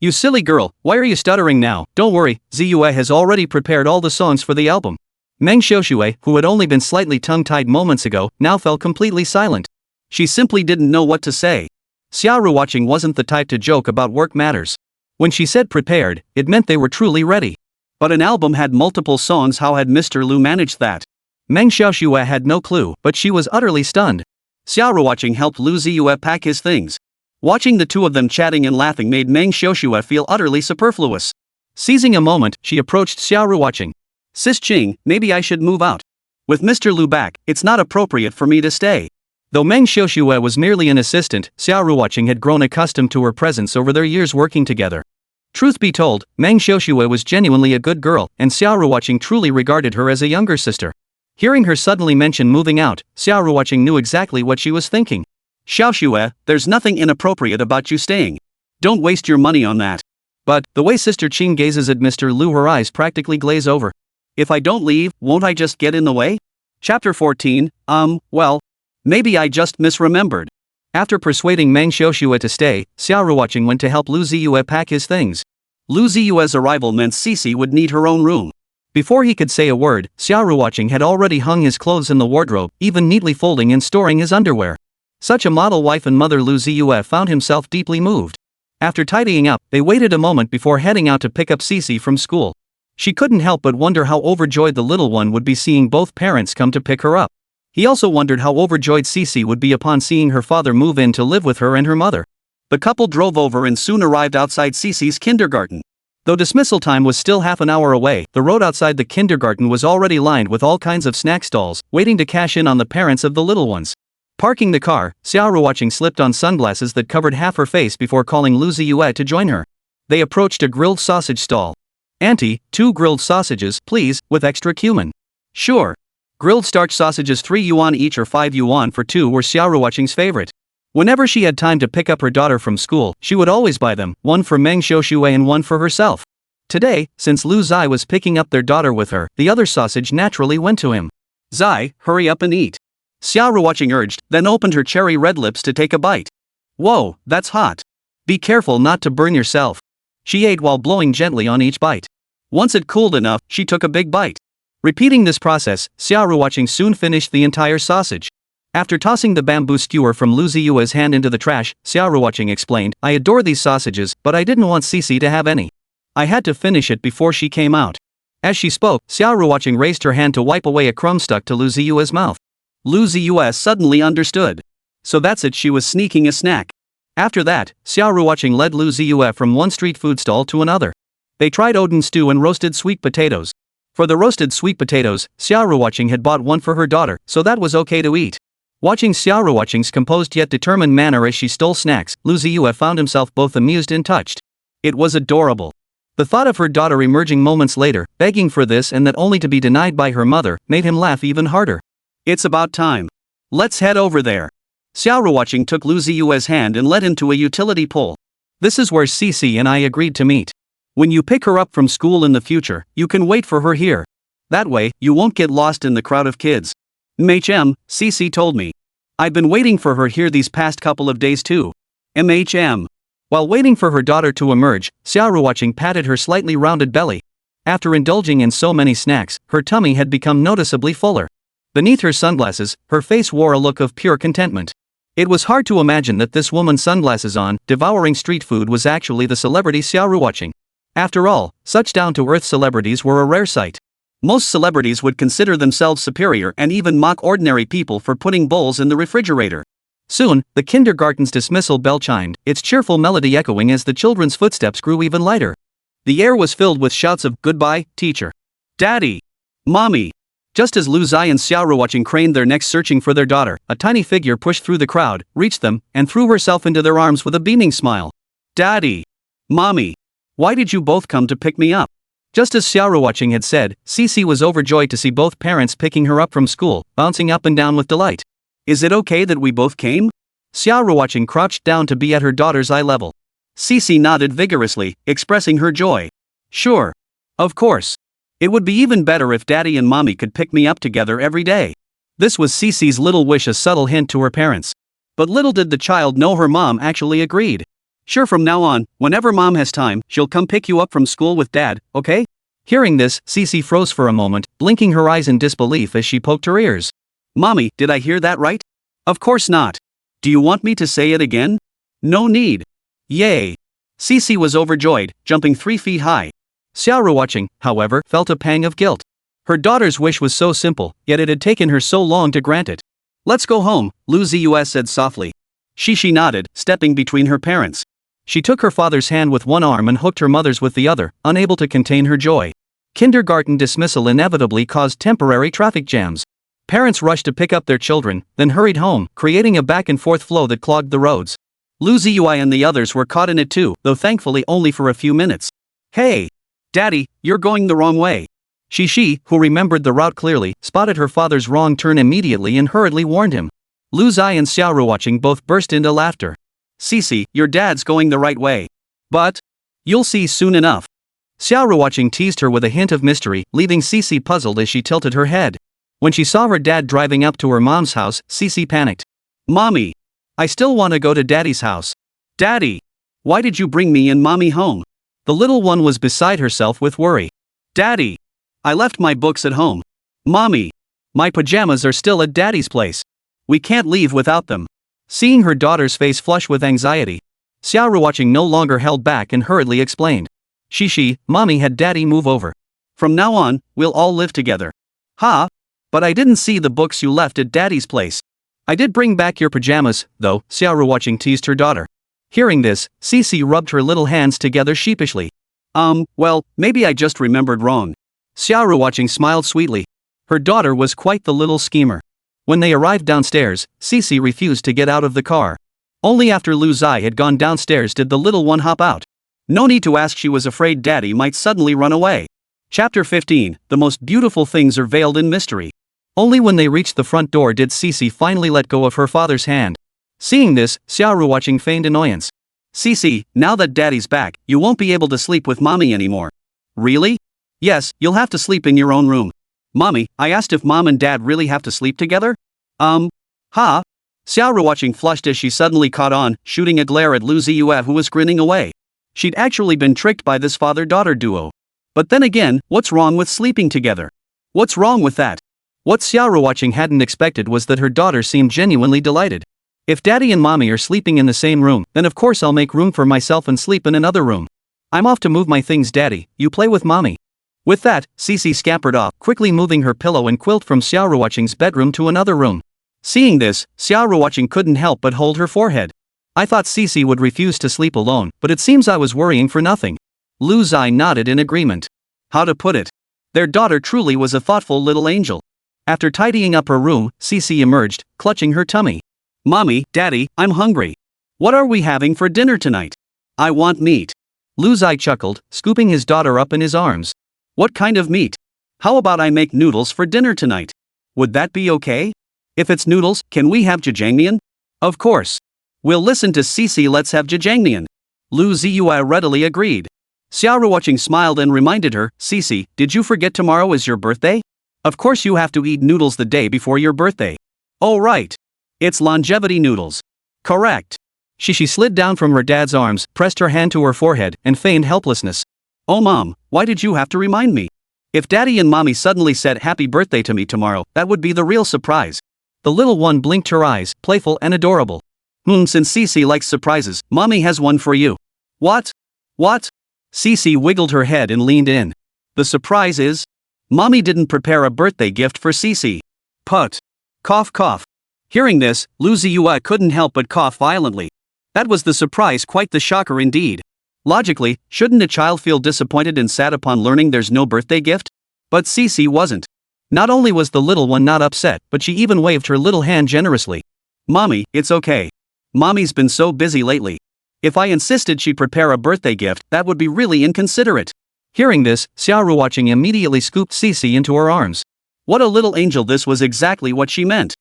You silly girl, why are you stuttering now? Don't worry, Ziye has already prepared all the songs for the album. Meng Xiaoxue, who had only been slightly tongue-tied moments ago, now fell completely silent. She simply didn't know what to say. Xia Ruoqing wasn't the type to joke about work matters. When she said prepared, it meant they were truly ready. But an album had multiple songs. How had Mr. Lu managed that? Meng Xiaoxue had no clue, but she was utterly stunned. Xia Ruoqing helped Lu Ziye pack his things. Watching the two of them chatting and laughing made Meng Xiaoxue feel utterly superfluous. Seizing a moment, she approached Xia Ruoqing. Sis Ching, maybe I should move out. With Mr. Lu back, it's not appropriate for me to stay. Though Meng Xiaoxue was merely an assistant, Xia Ruoqing had grown accustomed to her presence over their years working together. Truth be told, Meng Xiaoxue was genuinely a good girl, and Xia Ruoqing truly regarded her as a younger sister. Hearing her suddenly mention moving out, Xia Ruoqing knew exactly what she was thinking. Xiaoxue, there's nothing inappropriate about you staying. Don't waste your money on that. But, the way Sister Qing gazes at Mr. Lu, her eyes practically glaze over. If I don't leave, won't I just get in the way? Chapter 14, well, maybe I just misremembered. After persuading Meng Xiaoxue to stay, Xia Ruoqing went to help Lu Ziye pack his things. Lu Ziye's arrival meant Xixi would need her own room. Before he could say a word, Xia Ruoqing had already hung his clothes in the wardrobe, even neatly folding and storing his underwear. Such a model wife and mother, Lu Ziye found himself deeply moved. After tidying up, they waited a moment before heading out to pick up Xixi from school. She couldn't help but wonder how overjoyed the little one would be seeing both parents come to pick her up. He also wondered how overjoyed Xixi would be upon seeing her father move in to live with her and her mother. The couple drove over and soon arrived outside Xixi's kindergarten. Though dismissal time was still half an hour away, the road outside the kindergarten was already lined with all kinds of snack stalls, waiting to cash in on the parents of the little ones. Parking the car, Xia Ruoqing slipped on sunglasses that covered half her face before calling Lu Ziye to join her. They approached a grilled sausage stall. "Auntie, 2 grilled sausages, please, with extra cumin." "Sure." Grilled starch sausages 3 yuan each or 5 yuan for 2 were Xia Ruoqing's favorite. Whenever she had time to pick up her daughter from school, she would always buy them, one for Meng Xiaoxue and one for herself. Today, since Lu Ziye was picking up their daughter with her, the other sausage naturally went to him. "Ziye, hurry up and eat," Xia Ruoqing urged, then opened her cherry red lips to take a bite. "Whoa, that's hot. Be careful not to burn yourself." She ate while blowing gently on each bite. Once it cooled enough, she took a big bite. Repeating this process, Xia Ruoqing soon finished the entire sausage. After tossing the bamboo skewer from Lu Ziye's hand into the trash, Xia Ruoqing explained, "I adore these sausages, but I didn't want Xixi to have any. I had to finish it before she came out." As she spoke, Xia Ruoqing raised her hand to wipe away a crumb stuck to Lu Ziye's mouth. Lu Ziye suddenly understood. So that's it, she was sneaking a snack. After that, Xia Ruoqing led Lu Ziye from one street food stall to another. They tried Odin stew and roasted sweet potatoes. For the roasted sweet potatoes, Xia Ruoqing had bought one for her daughter, so that was okay to eat. Watching Xia Ruoqing's composed yet determined manner as she stole snacks, Lu Ziye found himself both amused and touched. It was adorable. The thought of her daughter emerging moments later, begging for this and that only to be denied by her mother, made him laugh even harder. "It's about time. Let's head over there." Xia Ruoqing took Lu Ziye's hand and led him to a utility pole. "This is where Xixi and I agreed to meet. When you pick her up from school in the future, you can wait for her here. That way, you won't get lost in the crowd of kids. Xixi told me. I've been waiting for her here these past couple of days too. While waiting for her daughter to emerge, Xia Ruoqing patted her slightly rounded belly. After indulging in so many snacks, her tummy had become noticeably fuller. Beneath her sunglasses, her face wore a look of pure contentment. It was hard to imagine that this woman, sunglasses on, devouring street food, was actually the celebrity Xia Ruoqing. After all, such down-to-earth celebrities were a rare sight. Most celebrities would consider themselves superior and even mock ordinary people for putting bowls in the refrigerator. Soon, the kindergarten's dismissal bell chimed, its cheerful melody echoing as the children's footsteps grew even lighter. The air was filled with shouts of, "Goodbye, teacher. Daddy. Mommy." Just as Lu Ziye and Xia Ruoqing craned their necks searching for their daughter, a tiny figure pushed through the crowd, reached them, and threw herself into their arms with a beaming smile. "Daddy. Mommy. Why did you both come to pick me up?" Just as Xia Ruoqing had said, Xixi was overjoyed to see both parents picking her up from school, bouncing up and down with delight. "Is it okay that we both came?" Xia Ruoqing crouched down to be at her daughter's eye level. Xixi nodded vigorously, expressing her joy. "Sure. Of course. It would be even better if Daddy and Mommy could pick me up together every day." This was Xixi's little wish, a subtle hint to her parents. But little did the child know her mom actually agreed. "Sure, from now on, whenever Mom has time, she'll come pick you up from school with Dad, okay?" Hearing this, Xixi froze for a moment, blinking her eyes in disbelief as she poked her ears. "Mommy, did I hear that right?" "Of course not. Do you want me to say it again?" "No need." "Yay." Xixi was overjoyed, jumping 3 feet high. Xia Ruoqing, however, felt a pang of guilt. Her daughter's wish was so simple, yet it had taken her so long to grant it. "Let's go home," Lu Ziye said softly. Xixi nodded, stepping between her parents. She took her father's hand with one arm and hooked her mother's with the other, unable to contain her joy. Kindergarten dismissal inevitably caused temporary traffic jams. Parents rushed to pick up their children, then hurried home, creating a back-and-forth flow that clogged the roads. Lu Ziye and the others were caught in it too, though thankfully only for a few minutes. "Hey! Daddy, you're going the wrong way." Xixi, who remembered the route clearly, spotted her father's wrong turn immediately and hurriedly warned him. Lu Ziye and Xia Ruoqing both burst into laughter. Xixi, your dad's going the right way. But you'll see soon enough. Xia Ruoqing teased her with a hint of mystery, leaving Xixi puzzled as she tilted her head. When she saw her dad driving up to her mom's house, Xixi panicked. Mommy! I still want to go to Daddy's house. Daddy! Why did you bring me and Mommy home? The little one was beside herself with worry. Daddy! I left my books at home. Mommy! My pajamas are still at Daddy's place. We can't leave without them. Seeing her daughter's face flush with anxiety, Xia Ruoqing no longer held back and hurriedly explained. Xixi, Mommy had Daddy move over. From now on, we'll all live together. Ha! But I didn't see the books you left at Daddy's place. I did bring back your pajamas, though, Xia Ruoqing teased her daughter. Hearing this, Xixi rubbed her little hands together sheepishly. Well, maybe I just remembered wrong. Xia Ruoqing smiled sweetly. Her daughter was quite the little schemer. When they arrived downstairs, Xixi refused to get out of the car. Only after Lu Ziye had gone downstairs did the little one hop out. No need to ask, she was afraid Daddy might suddenly run away. Chapter 15, the most beautiful things are veiled in mystery. Only when they reached the front door did Xixi finally let go of her father's hand. Seeing this, Xia Ruoqing feigned annoyance. Xixi, now that Daddy's back, you won't be able to sleep with Mommy anymore. Really? Yes, you'll have to sleep in your own room. Mommy, I asked if Mom and Dad really have to sleep together? Xia Ruoqing flushed as she suddenly caught on, shooting a glare at Lu Ziye, who was grinning away. She'd actually been tricked by this father-daughter duo. But then again, what's wrong with sleeping together? What's wrong with that? What Xia Ruoqing hadn't expected was that her daughter seemed genuinely delighted. If Daddy and Mommy are sleeping in the same room, then of course I'll make room for myself and sleep in another room. I'm off to move my things, Daddy, you play with Mommy. With that, Xixi scampered off, quickly moving her pillow and quilt from Xia Ruoqing's bedroom to another room. Seeing this, Xia Ruoqing couldn't help but hold her forehead. I thought Xixi would refuse to sleep alone, but it seems I was worrying for nothing. Lu Ziye nodded in agreement. How to put it? Their daughter truly was a thoughtful little angel. After tidying up her room, Xixi emerged, clutching her tummy. Mommy, Daddy, I'm hungry. What are we having for dinner tonight? I want meat. Lu Ziye chuckled, scooping his daughter up in his arms. What kind of meat? How about I make noodles for dinner tonight? Would that be okay? If it's noodles, can we have jajangmyeon? Of course. We'll listen to Xixi, let's have jajangmyeon. Lu Ziye readily agreed. Xia Ruoqing smiled and reminded her, Xixi, did you forget tomorrow is your birthday? Of course you have to eat noodles the day before your birthday. Oh right. It's longevity noodles. Correct. Xixi slid down from her dad's arms, pressed her hand to her forehead, and feigned helplessness. Oh Mom, why did you have to remind me? If Daddy and Mommy suddenly said happy birthday to me tomorrow, that would be the real surprise. The little one blinked her eyes, playful and adorable. Since Xixi likes surprises, Mommy has one for you. What? What? Xixi wiggled her head and leaned in. The surprise is? Mommy didn't prepare a birthday gift for Xixi. Put. Cough cough. Hearing this, Lu Ziye couldn't help but cough violently. That was the surprise, quite the shocker indeed. Logically, shouldn't a child feel disappointed and sad upon learning there's no birthday gift? But Xixi wasn't. Not only was the little one not upset, but she even waved her little hand generously. Mommy, it's okay. Mommy's been so busy lately. If I insisted she prepare a birthday gift, that would be really inconsiderate. Hearing this, Xia Ruoqing immediately scooped Xixi into her arms. What a little angel, this was exactly what she meant.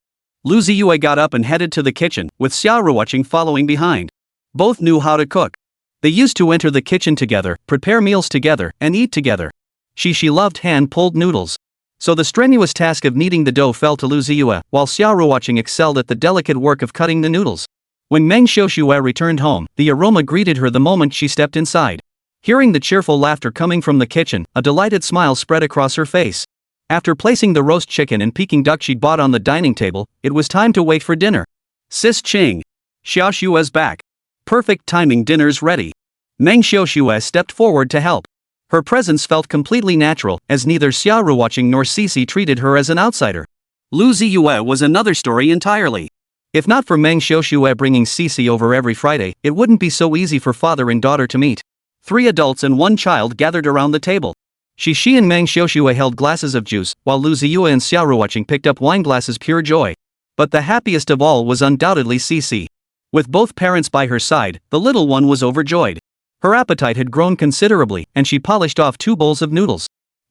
Lu Ziye got up and headed to the kitchen, with Xia Ruoqing following behind. Both knew how to cook. They used to enter the kitchen together, prepare meals together, and eat together. Xixi loved hand-pulled noodles. So the strenuous task of kneading the dough fell to Lu Ziye, while Xia Ruoqing excelled at the delicate work of cutting the noodles. When Meng Xiaoxue returned home, the aroma greeted her the moment she stepped inside. Hearing the cheerful laughter coming from the kitchen, a delighted smile spread across her face. After placing the roast chicken and Peking duck she'd bought on the dining table, it was time to wait for dinner. Sis Ching. Xiaoxue's back. Perfect timing, dinner's ready. Meng Xiaoxue stepped forward to help. Her presence felt completely natural, as neither Xia Ruoqing nor Xixi treated her as an outsider. Lu Ziye was another story entirely. If not for Meng Xiaoxue bringing Xixi over every Friday, it wouldn't be so easy for father and daughter to meet. 3 adults and 1 child gathered around the table. Xixi and Meng Xiaoxue held glasses of juice, while Lu Ziye and Xia Ruoqing picked up wine glasses, pure joy. But the happiest of all was undoubtedly Xixi. With both parents by her side, the little one was overjoyed. Her appetite had grown considerably, and she polished off 2 bowls of noodles.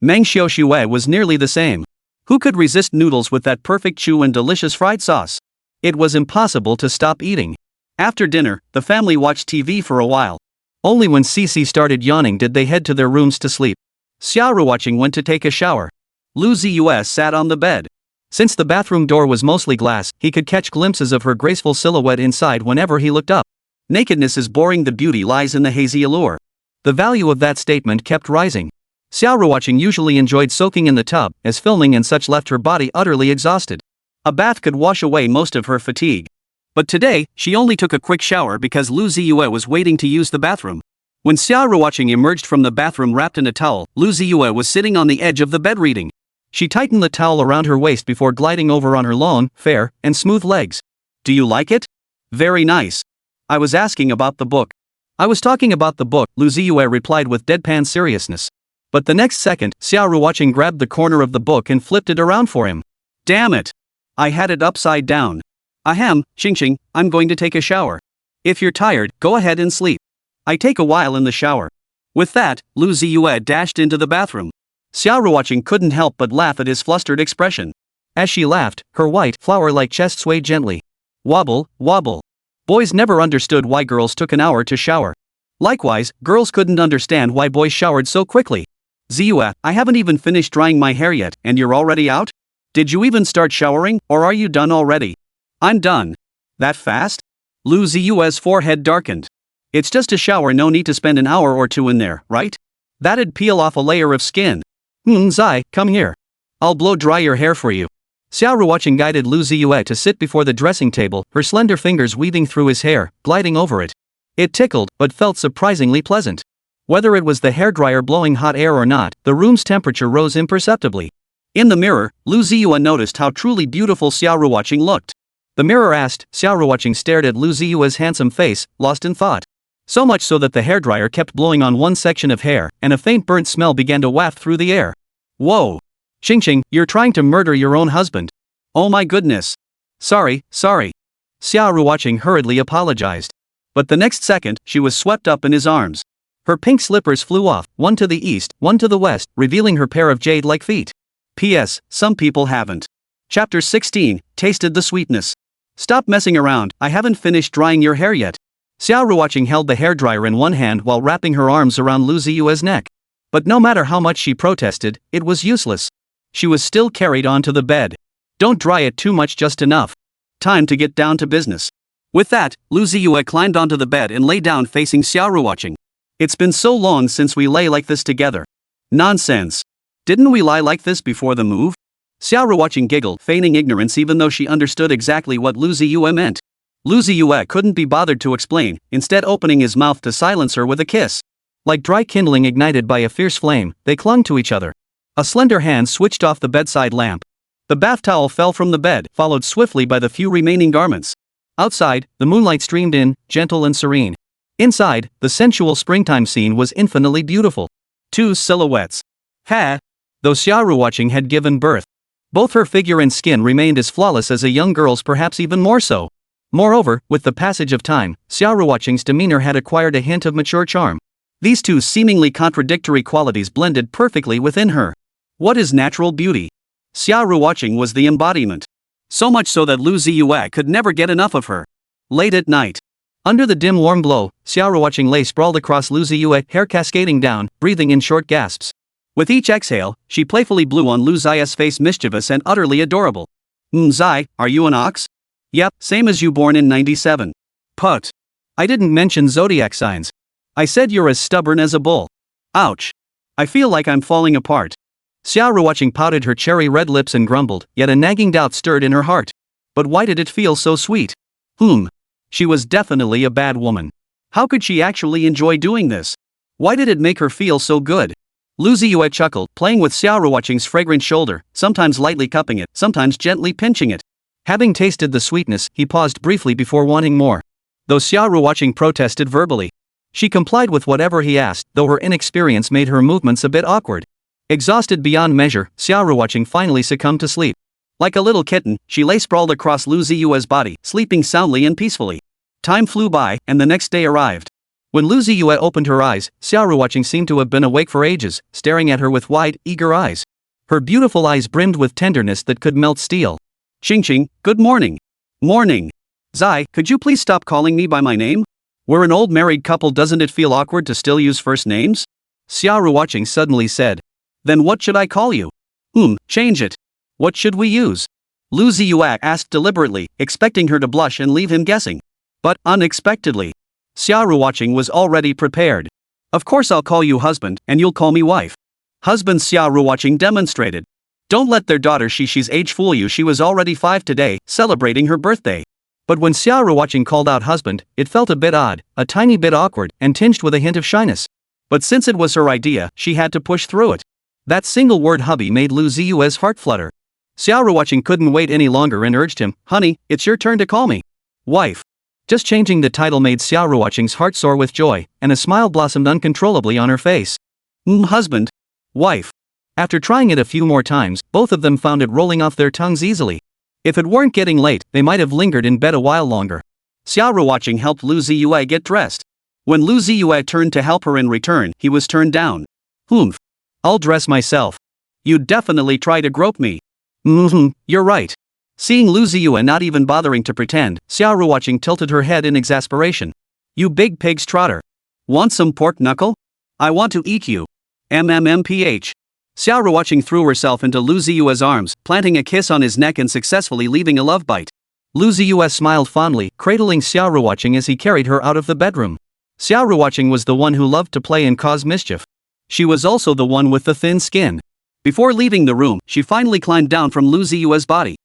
Meng Xiaoshui was nearly the same. Who could resist noodles with that perfect chew and delicious fried sauce? It was impossible to stop eating. After dinner, the family watched TV for a while. Only when Xixi started yawning did they head to their rooms to sleep. Xia Ruoqing went to take a shower. Lu Ziye sat on the bed. Since the bathroom door was mostly glass, he could catch glimpses of her graceful silhouette inside whenever he looked up. Nakedness is boring, the beauty lies in the hazy allure. The value of that statement kept rising. Xia Ruoqing usually enjoyed soaking in the tub, as filming and such left her body utterly exhausted. A bath could wash away most of her fatigue. But today, she only took a quick shower because Lu Ziye was waiting to use the bathroom. When Xia Ruoqing emerged from the bathroom wrapped in a towel, Lu Ziye was sitting on the edge of the bed reading. She tightened the towel around her waist before gliding over on her long, fair, and smooth legs. Do you like it? Very nice. I was asking about the book. I was talking about the book, Lu Ziye replied with deadpan seriousness. But the next second, Xia Ruoqing grabbed the corner of the book and flipped it around for him. Damn it! I had it upside down. Ahem, Xixi, I'm going to take a shower. If you're tired, go ahead and sleep. I take a while in the shower. With that, Lu Ziye dashed into the bathroom. Xia Ruoqing couldn't help but laugh at his flustered expression. As she laughed, her white, flower-like chest swayed gently. Wobble, wobble. Boys never understood why girls took an hour to shower. Likewise, girls couldn't understand why boys showered so quickly. Ziye, I haven't even finished drying my hair yet, and you're already out? Did you even start showering, or are you done already? I'm done. That fast? Lu Ziye's forehead darkened. It's just a shower, no need to spend an hour or two in there, right? That'd peel off a layer of skin. Zai, come here. I'll blow dry your hair for you. Xia Ruoqing guided Lu Ziye to sit before the dressing table, her slender fingers weaving through his hair, gliding over it. It tickled, but felt surprisingly pleasant. Whether it was the hairdryer blowing hot air or not, the room's temperature rose imperceptibly. In the mirror, Lu Ziye noticed how truly beautiful Xia Ruoqing looked. The mirror asked, Xia Ruoqing stared at Lu Ziye's handsome face, lost in thought. So much so that the hairdryer kept blowing on one section of hair, and a faint burnt smell began to waft through the air. Whoa! Xixi, you're trying to murder your own husband. Oh my goodness. Sorry. Xia Ruoqing hurriedly apologized. But the next second, she was swept up in his arms. Her pink slippers flew off, one to the east, one to the west, revealing her pair of jade-like feet. P.S. Some people haven't. Chapter 16, Tasted the Sweetness. Stop messing around, I haven't finished drying your hair yet. Xia Ruoqing held the hairdryer in one hand while wrapping her arms around Lu Ziye's neck. But no matter how much she protested, it was useless. She was still carried onto the bed. Don't dry it too much, just enough. Time to get down to business. With that, Lu Ziye climbed onto the bed and lay down facing Xia Ruoqing. It's been so long since we lay like this together. Nonsense. Didn't we lie like this before the move? Xia Ruoqing giggled, feigning ignorance even though she understood exactly what Lu Ziye meant. Lu Ziye couldn't be bothered to explain, instead opening his mouth to silence her with a kiss. Like dry kindling ignited by a fierce flame, they clung to each other. A slender hand switched off the bedside lamp. The bath towel fell from the bed, followed swiftly by the few remaining garments. Outside, the moonlight streamed in, gentle and serene. Inside, the sensual springtime scene was infinitely beautiful. Two silhouettes. Though Xia Ruoqing had given birth. Both her figure and skin remained as flawless as a young girl's, perhaps even more so. Moreover, with the passage of time, Xia Ruoqing's demeanor had acquired a hint of mature charm. These two seemingly contradictory qualities blended perfectly within her. What is natural beauty? Xia Ruoqing was the embodiment. So much so that Lu Ziye could never get enough of her. Late at night. Under the dim warm glow, Xia Ruoqing lay sprawled across Lu Ziye, hair cascading down, breathing in short gasps. With each exhale, she playfully blew on Lu Ziye's face, mischievous and utterly adorable. Zai, are you an ox? Yep, same as you, born in 97. Put. I didn't mention zodiac signs. I said you're as stubborn as a bull. Ouch. I feel like I'm falling apart. Xia Ruoqing pouted her cherry red lips and grumbled, yet a nagging doubt stirred in her heart. But why did it feel so sweet? She was definitely a bad woman. How could she actually enjoy doing this? Why did it make her feel so good? Lu Ziye chuckled, playing with Xia Ruoqing's fragrant shoulder, sometimes lightly cupping it, sometimes gently pinching it. Having tasted the sweetness, he paused briefly before wanting more. Though Xia Ruoqing protested verbally. She complied with whatever he asked, though her inexperience made her movements a bit awkward. Exhausted beyond measure, Xia Ruoqing finally succumbed to sleep. Like a little kitten, she lay sprawled across Lu Ziye's body, sleeping soundly and peacefully. Time flew by, and the next day arrived. When Lu Ziye opened her eyes, Xia Ruoqing seemed to have been awake for ages, staring at her with wide, eager eyes. Her beautiful eyes brimmed with tenderness that could melt steel. Xixi, good morning. Morning. Zai, could you please stop calling me by my name? We're an old married couple, doesn't it feel awkward to still use first names? Xia Ruoqing suddenly said. Then what should I call you? Change it. What should we use? Lu Ziye asked deliberately, expecting her to blush and leave him guessing. But, unexpectedly, Xia Ruoqing was already prepared. Of course I'll call you husband, and you'll call me wife. Husband, Xia Ruoqing demonstrated. Don't let their daughter Xixi's age fool you, she was already 5 today, celebrating her birthday. But when Xia Ruoqing called out husband, it felt a bit odd, a tiny bit awkward, and tinged with a hint of shyness. But since it was her idea, she had to push through it. That single word hubby made Lu Ziye's heart flutter. Xia Ruoqing couldn't wait any longer and urged him, honey, it's your turn to call me wife. Just changing the title made Xia Ruoqing's heart soar with joy, and a smile blossomed uncontrollably on her face. Husband. Wife. After trying it a few more times, both of them found it rolling off their tongues easily. If it weren't getting late, they might have lingered in bed a while longer. Xia Ruoqing helped Lu Ziye get dressed. When Lu Ziye turned to help her in return, he was turned down. I'll dress myself. You'd definitely try to grope me. You're right. Seeing Lu Ziye not even bothering to pretend, Xia Ruoqing tilted her head in exasperation. You big pig's trotter. Want some pork knuckle? I want to eat you. MMMPH. Xia Ruoqing threw herself into Lu Ziye's arms, planting a kiss on his neck and successfully leaving a love bite. Lu Ziye smiled fondly, cradling Xia Ruoqing as he carried her out of the bedroom. Xia Ruoqing was the one who loved to play and cause mischief. She was also the one with the thin skin. Before leaving the room, she finally climbed down from Lu Ziye's body.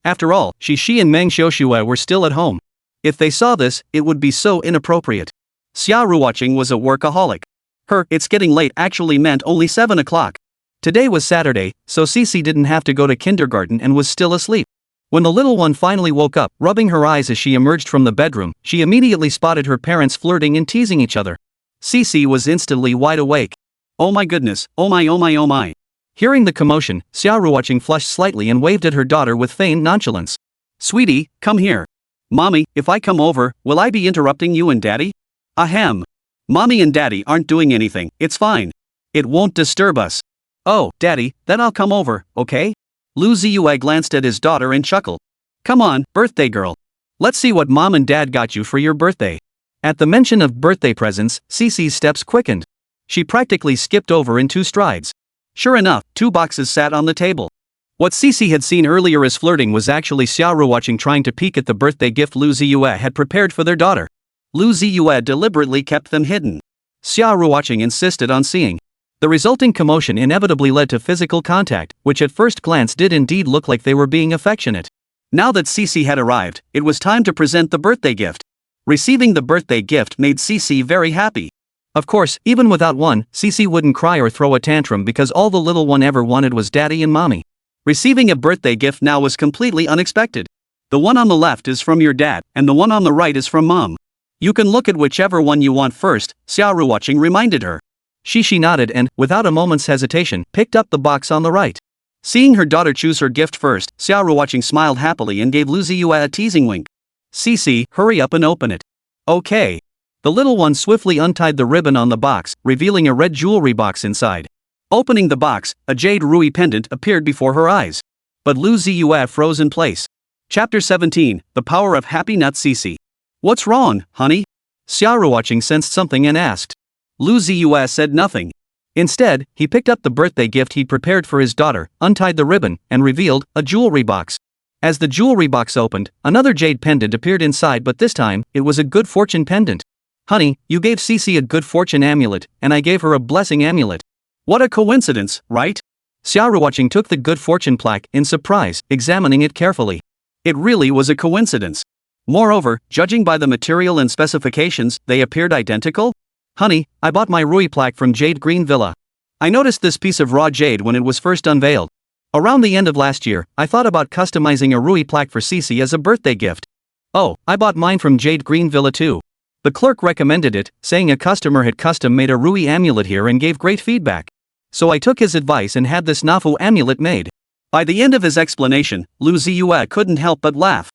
After all, Xixi and Meng Xiuxue were still at home. If they saw this, it would be so inappropriate. Xia Ruoqing was a workaholic. Her "it's getting late" actually meant only 7 o'clock. Today was Saturday, so Xixi didn't have to go to kindergarten and was still asleep. When the little one finally woke up, rubbing her eyes as she emerged from the bedroom, she immediately spotted her parents flirting and teasing each other. Xixi was instantly wide awake. Oh my goodness, oh my oh my oh my. Hearing the commotion, Xia Ruoqing flushed slightly and waved at her daughter with feigned nonchalance. Sweetie, come here. Mommy, if I come over, will I be interrupting you and Daddy? Ahem. Mommy and Daddy aren't doing anything, it's fine. It won't disturb us. Oh, Daddy, then I'll come over, okay? Lu Ziye glanced at his daughter and chuckled. Come on, birthday girl. Let's see what Mom and Dad got you for your birthday. At the mention of birthday presents, Xixi's steps quickened. She practically skipped over in 2 strides. Sure enough, 2 boxes sat on the table. What Xixi had seen earlier as flirting was actually Xia Ruoqing trying to peek at the birthday gift Lu Ziye had prepared for their daughter. Lu Ziye deliberately kept them hidden. Xia Ruoqing insisted on seeing. The resulting commotion inevitably led to physical contact, which at first glance did indeed look like they were being affectionate. Now that Xixi had arrived, it was time to present the birthday gift. Receiving the birthday gift made Xixi very happy. Of course, even without one, Xixi wouldn't cry or throw a tantrum because all the little one ever wanted was Daddy and Mommy. Receiving a birthday gift now was completely unexpected. The one on the left is from your dad, and the one on the right is from Mom. You can look at whichever one you want first, Xia Ruoqing reminded her. Xixi nodded and, without a moment's hesitation, picked up the box on the right. Seeing her daughter choose her gift first, Xia Ruoqing smiled happily and gave Lu Ziye a teasing wink. Xixi, hurry up and open it. Okay. The little one swiftly untied the ribbon on the box, revealing a red jewelry box inside. Opening the box, a jade ruby pendant appeared before her eyes. But Lu Ziye froze in place. Chapter 17, The Power of Happy Nut Xixi. What's wrong, honey? Xia Ruoqing sensed something and asked. Lu Ziye said nothing. Instead, he picked up the birthday gift he'd prepared for his daughter, untied the ribbon, and revealed a jewelry box. As the jewelry box opened, another jade pendant appeared inside, but this time, it was a good fortune pendant. Honey, you gave Xixi a good fortune amulet, and I gave her a blessing amulet. What a coincidence, right? Xia Ruoqing took the good fortune plaque in surprise, examining it carefully. It really was a coincidence. Moreover, judging by the material and specifications, they appeared identical. Honey, I bought my Rui plaque from Jade Green Villa. I noticed this piece of raw jade when it was first unveiled. Around the end of last year, I thought about customizing a Rui plaque for Xixi as a birthday gift. Oh, I bought mine from Jade Green Villa too. The clerk recommended it, saying a customer had custom made a Rui amulet here and gave great feedback. So I took his advice and had this Nafu amulet made. By the end of his explanation, Lu Ziye couldn't help but laugh.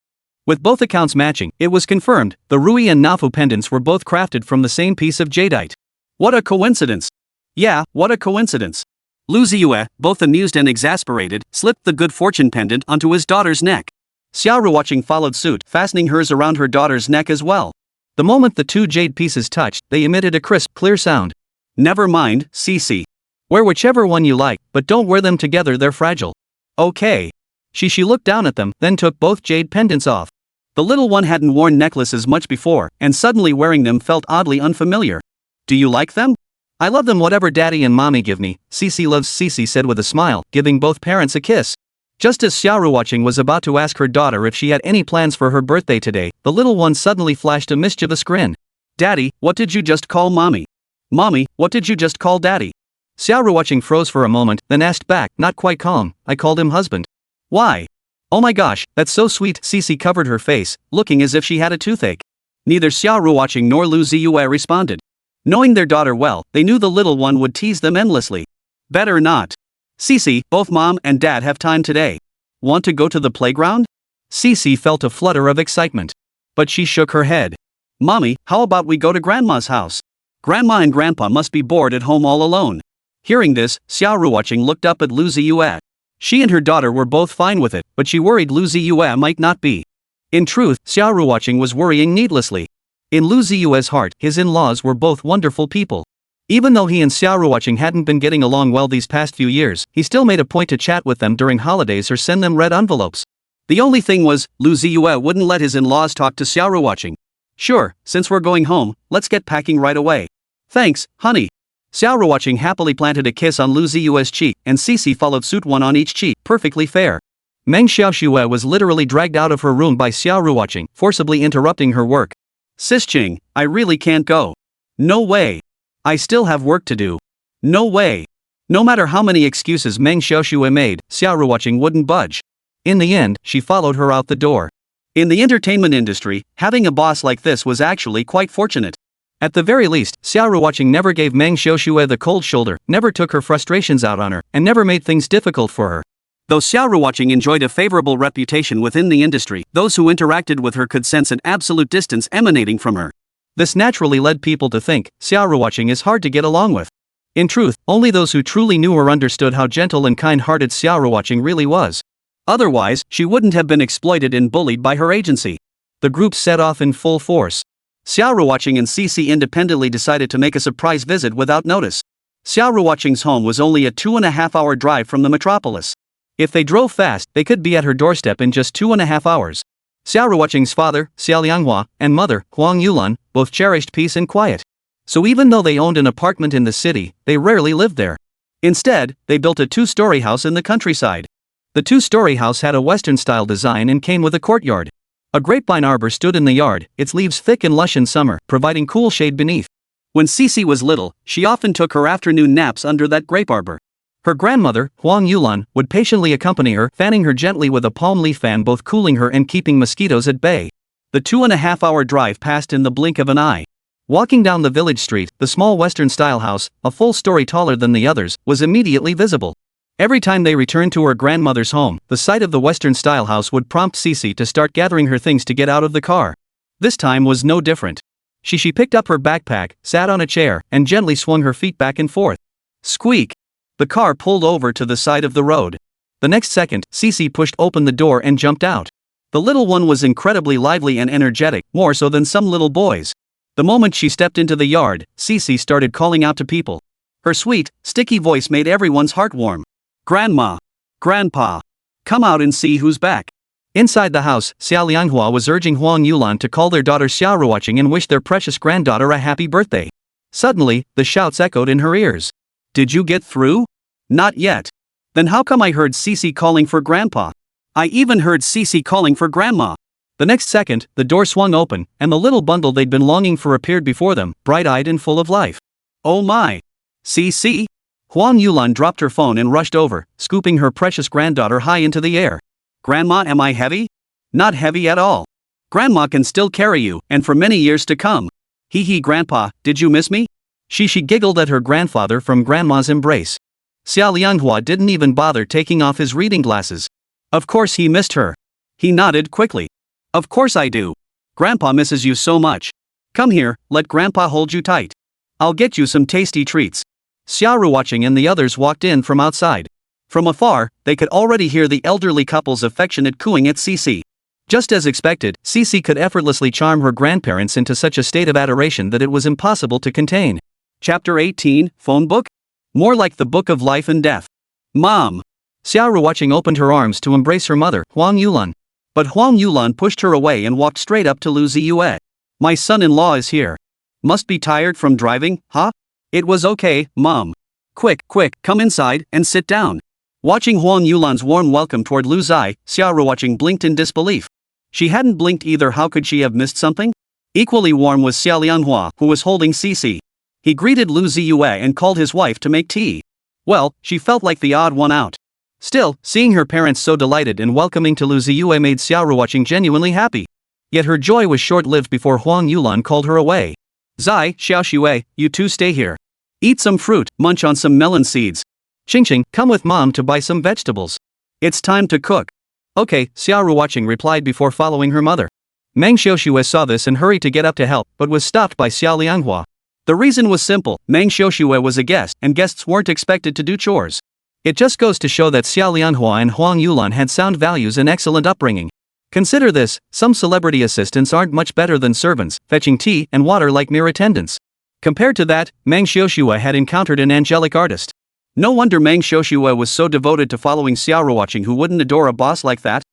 With both accounts matching, it was confirmed, the Rui and Nafu pendants were both crafted from the same piece of jadeite. What a coincidence! Yeah, what a coincidence. Lu Ziye, both amused and exasperated, slipped the good fortune pendant onto his daughter's neck. Xia Ruoqing followed suit, fastening hers around her daughter's neck as well. The moment the two jade pieces touched, they emitted a crisp, clear sound. Never mind, Xixi. Wear whichever one you like, but don't wear them together, they're fragile. Okay. Xixi looked down at them, then took both jade pendants off. The little one hadn't worn necklaces much before, and suddenly wearing them felt oddly unfamiliar. Do you like them? I love them whatever daddy and mommy give me, Xixi loves Xixi said with a smile, giving both parents a kiss. Just as Xia Ruoqing was about to ask her daughter if she had any plans for her birthday today, the little one suddenly flashed a mischievous grin. Daddy, what did you just call mommy? Mommy, what did you just call daddy? Xia Ruoqing froze for a moment, then asked back, not quite calm, I called him husband. Why? Oh my gosh, that's so sweet, Xixi covered her face, looking as if she had a toothache. Neither Xia Ruoqing nor Lu Ziye responded. Knowing their daughter well, they knew the little one would tease them endlessly. Better not. Xixi, both mom and dad have time today. Want to go to the playground? Xixi felt a flutter of excitement. But she shook her head. Mommy, how about we go to grandma's house? Grandma and grandpa must be bored at home all alone. Hearing this, Xia Ruoqing looked up at Lu Ziye. She and her daughter were both fine with it, but she worried Lu Ziye might not be. In truth, Xia Ruoqing was worrying needlessly. In Lu Ziye's heart, his in-laws were both wonderful people. Even though he and Xia Ruoqing hadn't been getting along well these past few years, he still made a point to chat with them during holidays or send them red envelopes. The only thing was, Lu Ziye wouldn't let his in-laws talk to Xia Ruoqing. Sure, since we're going home, let's get packing right away. Thanks, honey. Xia Ruoqing happily planted a kiss on Lu Ziye's cheek, and Xixi followed suit, one on each cheek, perfectly fair. Meng Xiaoxue was literally dragged out of her room by Xia Ruoqing, forcibly interrupting her work. Sis-Ching, I really can't go. No way. I still have work to do. No way. No matter how many excuses Meng Xiaoxue made, Xia Ruoqing wouldn't budge. In the end, she followed her out the door. In the entertainment industry, having a boss like this was actually quite fortunate. At the very least, Xia Ruoqing never gave Meng Xiaoxue the cold shoulder, never took her frustrations out on her, and never made things difficult for her. Though Xia Ruoqing enjoyed a favorable reputation within the industry, those who interacted with her could sense an absolute distance emanating from her. This naturally led people to think, Xia Ruoqing is hard to get along with. In truth, only those who truly knew her understood how gentle and kind-hearted Xia Ruoqing really was. Otherwise, she wouldn't have been exploited and bullied by her agency. The group set off in full force. Xia Ruoqing and Xixi independently decided to make a surprise visit without notice. Xia Ruoqing's home was only a 2.5-hour drive from the metropolis. If they drove fast, they could be at her doorstep in just 2.5 hours. Xia Ruoqing's father, Xia Lianghua, and mother, Huang Yulan, both cherished peace and quiet. So even though they owned an apartment in the city, they rarely lived there. Instead, they built a 2-story house in the countryside. The 2-story house had a Western-style design and came with a courtyard. A grapevine arbor stood in the yard, its leaves thick and lush in summer, providing cool shade beneath. When Xixi was little, she often took her afternoon naps under that grape arbor. Her grandmother, Huang Yulan, would patiently accompany her, fanning her gently with a palm leaf fan, both cooling her and keeping mosquitoes at bay. The 2.5-hour drive passed in the blink of an eye. Walking down the village street, the small Western-style house, a full story taller than the others, was immediately visible. Every time they returned to her grandmother's home, the sight of the Western-style house would prompt Xixi to start gathering her things to get out of the car. This time was no different. Xixi picked up her backpack, sat on a chair, and gently swung her feet back and forth. Squeak! The car pulled over to the side of the road. The next second, Xixi pushed open the door and jumped out. The little one was incredibly lively and energetic, more so than some little boys. The moment she stepped into the yard, Xixi started calling out to people. Her sweet, sticky voice made everyone's heart warm. Grandma! Grandpa! Come out and see who's back. Inside the house, Xia Lianghua was urging Huang Yulan to call their daughter Xia Ruoqing and wish their precious granddaughter a happy birthday. Suddenly, the shouts echoed in her ears. Did you get through? Not yet. Then how come I heard Xixi calling for Grandpa? I even heard Xixi calling for Grandma. The next second, the door swung open, and the little bundle they'd been longing for appeared before them, bright-eyed and full of life. Oh my! Xixi? Huang Yulan dropped her phone and rushed over, scooping her precious granddaughter high into the air. Grandma, am I heavy? Not heavy at all. Grandma can still carry you, and for many years to come. Hee hee, Grandpa, did you miss me? Xixi giggled at her grandfather from Grandma's embrace. Xia Lianghua didn't even bother taking off his reading glasses. Of course he missed her. He nodded quickly. Of course I do. Grandpa misses you so much. Come here, let Grandpa hold you tight. I'll get you some tasty treats. Xia Ruoqing and the others walked in from outside. From afar, they could already hear the elderly couple's affectionate cooing at Xixi. Just as expected, Xixi could effortlessly charm her grandparents into such a state of adoration that it was impossible to contain. Chapter 18, Phone Book? More like the Book of Life and Death. Mom! Xia Ruoqing opened her arms to embrace her mother, Huang Yulan. But Huang Yulan pushed her away and walked straight up to Lu Ziye. My son-in-law is here. Must be tired from driving, huh? It was okay, Mom. Quick, come inside and sit down. Watching Huang Yulan's warm welcome toward Lu Ziye, Xia Ruoqing blinked in disbelief. She hadn't blinked either. How could she have missed something? Equally warm was Xia Lianhua, who was holding Xixi. He greeted Lu Ziye and called his wife to make tea. Well, she felt like the odd one out. Still, seeing her parents so delighted and welcoming to Lu Ziye made Xia Ruoqing genuinely happy. Yet her joy was short-lived before Huang Yulan called her away. Zai, Xiaoshui, you two stay here. Eat some fruit, munch on some melon seeds. Xingxing, come with Mom to buy some vegetables. It's time to cook. Okay, Xia Ruoqing replied before following her mother. Meng Xiaoshui saw this and hurried to get up to help, but was stopped by Xia Lianhua. The reason was simple: Meng Xiaoshui was a guest, and guests weren't expected to do chores. It just goes to show that Xia Lianhua and Huang Yulan had sound values and excellent upbringing. Consider this: some celebrity assistants aren't much better than servants, fetching tea and water like mere attendants. Compared to that, Meng Xiaoshui had encountered an angelic artist. No wonder Meng Xiaoshui was so devoted to following Xia Ruoqing, who wouldn't adore a boss like that.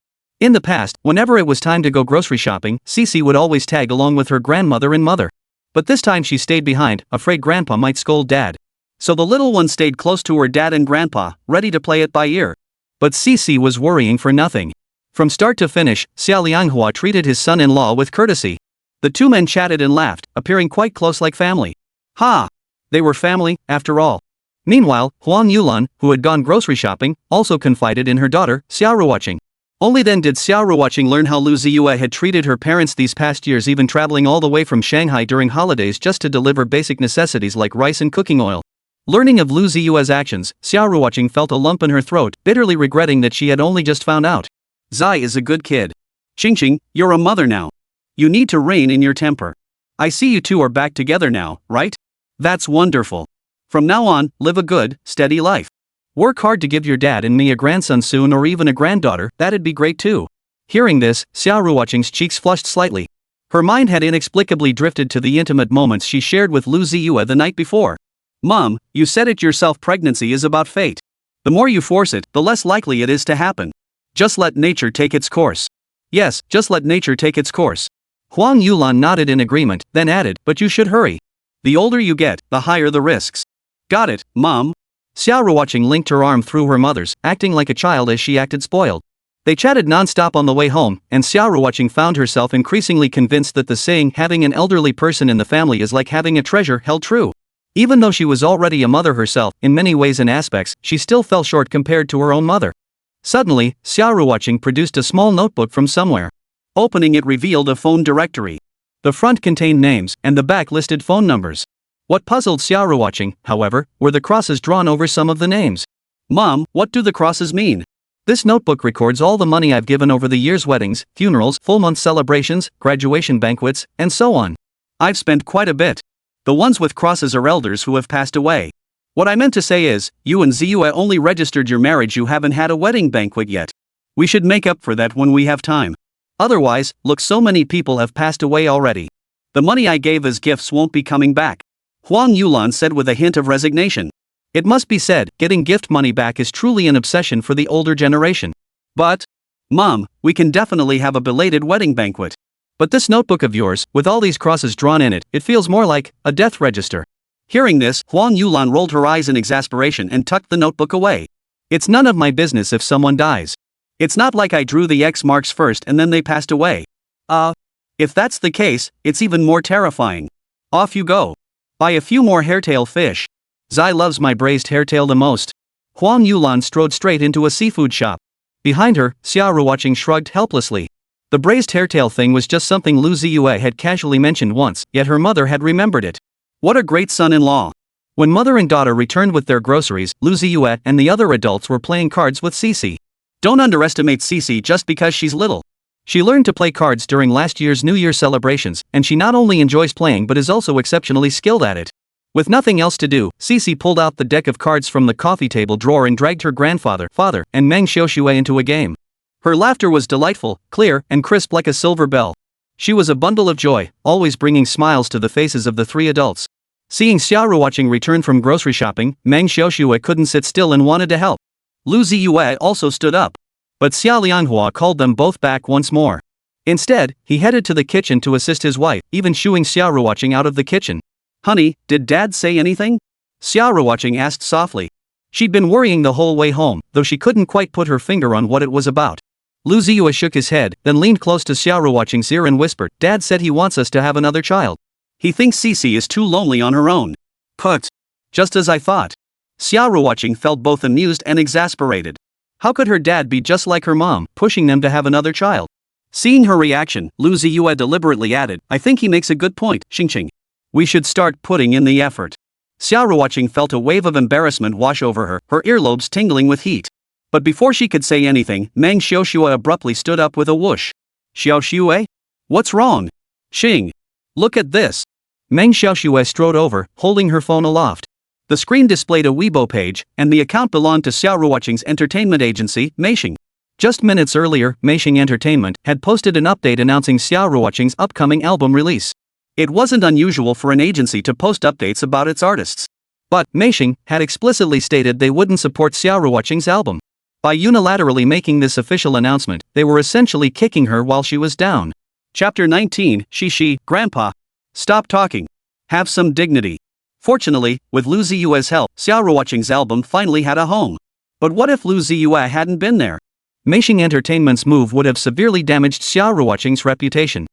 In the past, whenever it was time to go grocery shopping, Xixi would always tag along with her grandmother and mother. But this time she stayed behind, afraid Grandpa might scold Dad. So the little one stayed close to her dad and Grandpa, ready to play it by ear. But Xixi was worrying for nothing. From start to finish, Xia Lianhua treated his son-in-law with courtesy. The two men chatted and laughed, appearing quite close like family. Ha! They were family, after all. Meanwhile, Huang Yulan, who had gone grocery shopping, also confided in her daughter, Xia Ruoqing. Only then did Xia Ruoqing learn how Lu Ziye had treated her parents these past years, even traveling all the way from Shanghai during holidays just to deliver basic necessities like rice and cooking oil. Learning of Lu Ziye's actions, Xia Ruoqing felt a lump in her throat, bitterly regretting that she had only just found out. Zai is a good kid. Xingxing, you're a mother now. You need to rein in your temper. I see you two are back together now, right? That's wonderful. From now on, live a good, steady life. Work hard to give your dad and me a grandson soon, or even a granddaughter. That'd be great too. Hearing this, Xia Ruoqing's cheeks flushed slightly. Her mind had inexplicably drifted to the intimate moments she shared with Lu Ziye the night before. Mom, you said it yourself, pregnancy is about fate. The more you force it, the less likely it is to happen. Just let nature take its course. Yes, just let nature take its course. Huang Yulan nodded in agreement, then added, but you should hurry. The older you get, the higher the risks. Got it, Mom. Xia Ruoqing linked her arm through her mother's, acting like a child as she acted spoiled. They chatted non-stop on the way home, and Xia Ruoqing found herself increasingly convinced that the saying having an elderly person in the family is like having a treasure held true. Even though she was already a mother herself, in many ways and aspects, she still fell short compared to her own mother. Suddenly, Xia Ruoqing produced a small notebook from somewhere. Opening it revealed a phone directory. The front contained names, and the back listed phone numbers. What puzzled Xia Ruoqing, however, were the crosses drawn over some of the names. Mom, what do the crosses mean? This notebook records all the money I've given over the years: weddings, funerals, full-month celebrations, graduation banquets, and so on. I've spent quite a bit. The ones with crosses are elders who have passed away. What I meant to say is, you and Ziye only registered your marriage, you haven't had a wedding banquet yet. We should make up for that when we have time. Otherwise, look, so many people have passed away already. The money I gave as gifts won't be coming back. Huang Yulan said with a hint of resignation. It must be said, getting gift money back is truly an obsession for the older generation. But, Mom, we can definitely have a belated wedding banquet. But this notebook of yours, with all these crosses drawn in it, it feels more like a death register. Hearing this, Huang Yulan rolled her eyes in exasperation and tucked the notebook away. It's none of my business if someone dies. It's not like I drew the X marks first and then they passed away. If that's the case, it's even more terrifying. Off you go. Buy a few more hairtail fish. Zai loves my braised hairtail the most. Huang Yulan strode straight into a seafood shop. Behind her, Xia Ruoqing shrugged helplessly. The braised hairtail thing was just something Lu Ziye had casually mentioned once, yet her mother had remembered it. What a great son-in-law. When mother and daughter returned with their groceries, Lu Ziye and the other adults were playing cards with Xixi. Don't underestimate Xixi just because she's little. She learned to play cards during last year's New Year celebrations, and she not only enjoys playing but is also exceptionally skilled at it. With nothing else to do, Xixi pulled out the deck of cards from the coffee table drawer and dragged her grandfather, father, and Meng Xiaoxue into a game. Her laughter was delightful, clear, and crisp like a silver bell. She was a bundle of joy, always bringing smiles to the faces of the three adults. Seeing Xia Ruoqing return from grocery shopping, Meng Xiaoxue couldn't sit still and wanted to help. Lu Ziye also stood up. But Xia Lianghua called them both back once more. Instead, he headed to the kitchen to assist his wife, even shooing Xia Ruoqing out of the kitchen. "Honey, did Dad say anything?" Xia Ruoqing asked softly. She'd been worrying the whole way home, though she couldn't quite put her finger on what it was about. Lu Ziye shook his head, then leaned close to Xia Ruoqing's ear and whispered, "Dad said he wants us to have another child. He thinks Xixi is too lonely on her own." "Put. Just as I thought." Xia Ruoqing felt both amused and exasperated. How could her dad be just like her mom, pushing them to have another child? Seeing her reaction, Lu Ziye deliberately added, "I think he makes a good point, Xingqing. We should start putting in the effort." Xia Ruoqing felt a wave of embarrassment wash over her, her earlobes tingling with heat. But before she could say anything, Meng Xiaoxue abruptly stood up with a whoosh. "Xiaoxue? What's wrong? Xing. Look at this." Meng Xiaoxue strode over, holding her phone aloft. The screen displayed a Weibo page, and the account belonged to Xia Ruoqing's entertainment agency, Meishing. Just minutes earlier, Meishing Entertainment had posted an update announcing Xia Ruoqing's upcoming album release. It wasn't unusual for an agency to post updates about its artists. But Meishing had explicitly stated they wouldn't support Xia Ruoqing's album. By unilaterally making this official announcement, they were essentially kicking her while she was down. Chapter 19, Xixi, Grandpa. Stop talking. Have some dignity. Fortunately, with Lu Ziye's help, Xia Ruoqing's album finally had a home. But what if Lu Ziye hadn't been there? Meishing Entertainment's move would have severely damaged Xia Ruoqing's reputation.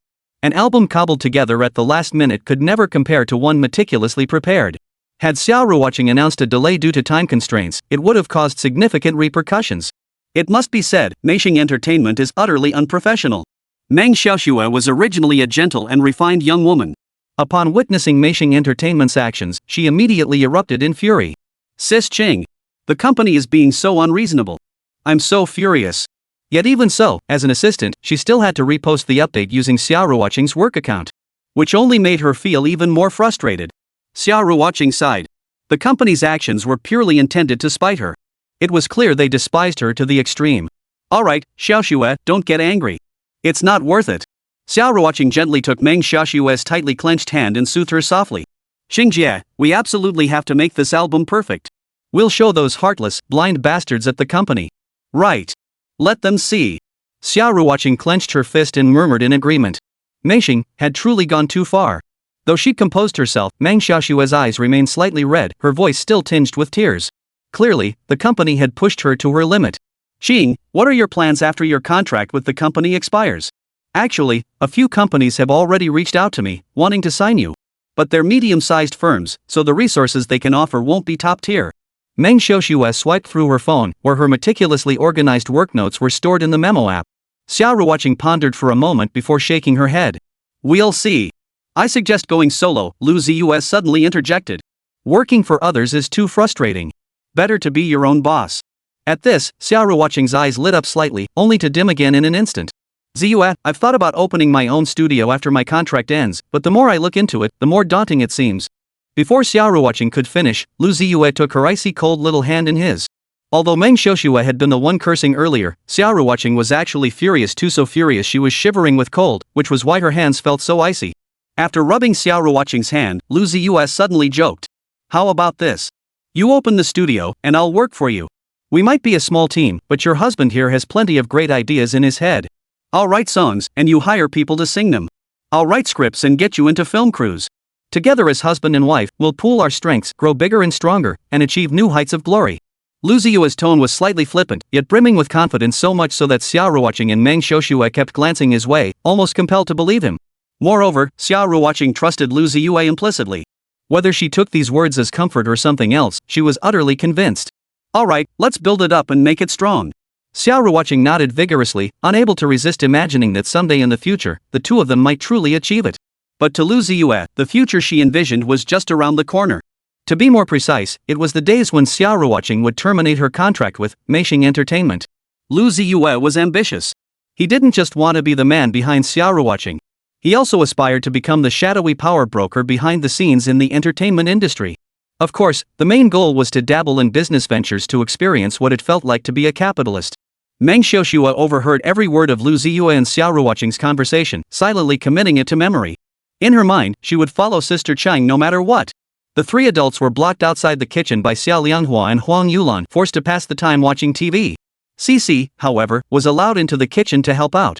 An album cobbled together at the last minute could never compare to one meticulously prepared. Had Xia Ruoqing announced a delay due to time constraints, it would have caused significant repercussions. It must be said, Meishing Entertainment is utterly unprofessional. Meng Xiaoxue was originally a gentle and refined young woman. Upon witnessing Meishing Entertainment's actions, she immediately erupted in fury. "Sis Ching. The company is being so unreasonable. I'm so furious." Yet even so, as an assistant, she still had to repost the update using Xia Ruoqing's work account. Which only made her feel even more frustrated. Xia Ruoqing sighed. The company's actions were purely intended to spite her. It was clear they despised her to the extreme. "Alright, Xiaoxue, don't get angry. It's not worth it." Xia Ruoqing gently took Meng Xiaoxue's tightly clenched hand and soothed her softly. "Xingjie, we absolutely have to make this album perfect. We'll show those heartless, blind bastards at the company. Right. Let them see." Xia Ruoqing clenched her fist and murmured in agreement. Meishing had truly gone too far. Though she composed herself, Meng Xiaoxue's eyes remained slightly red, her voice still tinged with tears. Clearly, the company had pushed her to her limit. "Xing, what are your plans after your contract with the company expires?" "Actually, a few companies have already reached out to me, wanting to sign you. But they're medium-sized firms, so the resources they can offer won't be top tier." Meng Xiaoxue swiped through her phone, where her meticulously organized work notes were stored in the memo app. Xia Ruoqing pondered for a moment before shaking her head. "We'll see. I suggest going solo," Lu Ziye suddenly interjected. "Working for others is too frustrating. Better to be your own boss." At this, Xia Ruoqing's eyes lit up slightly, only to dim again in an instant. "Ziye, I've thought about opening my own studio after my contract ends, but the more I look into it, the more daunting it seems." Before Xia Ruoqing could finish, Lu Ziye took her icy cold little hand in his. Although Meng Xiaoxue had been the one cursing earlier, Xia Ruoqing was actually furious, too so furious she was shivering with cold, which was why her hands felt so icy. After rubbing Xia Ruoqing's hand, Lu Ziye suddenly joked. "How about this? You open the studio, and I'll work for you. We might be a small team, but your husband here has plenty of great ideas in his head. I'll write songs, and you hire people to sing them. I'll write scripts and get you into film crews. Together as husband and wife, we'll pool our strengths, grow bigger and stronger, and achieve new heights of glory." Lu Ziye's tone was slightly flippant, yet brimming with confidence, so much so that Xia Ruoqing and Meng Xiaoxue kept glancing his way, almost compelled to believe him. Moreover, Xia Ruoqing trusted Lu Ziye implicitly. Whether she took these words as comfort or something else, she was utterly convinced. "Alright, let's build it up and make it strong." Xia Ruoqing nodded vigorously, unable to resist imagining that someday in the future, the two of them might truly achieve it. But to Lu Ziye, the future she envisioned was just around the corner. To be more precise, it was the days when Xia Ruoqing would terminate her contract with Meishing Entertainment. Lu Ziye was ambitious. He didn't just want to be the man behind Xia Ruoqing. He also aspired to become the shadowy power broker behind the scenes in the entertainment industry. Of course, the main goal was to dabble in business ventures to experience what it felt like to be a capitalist. Meng Xiaoxue overheard every word of Lu Ziye and Xia Ruoqing's conversation, silently committing it to memory. In her mind, she would follow Sister Chang no matter what. The three adults were blocked outside the kitchen by Xia Lianghua and Huang Yulan, forced to pass the time watching TV. Xixi, however, was allowed into the kitchen to help out.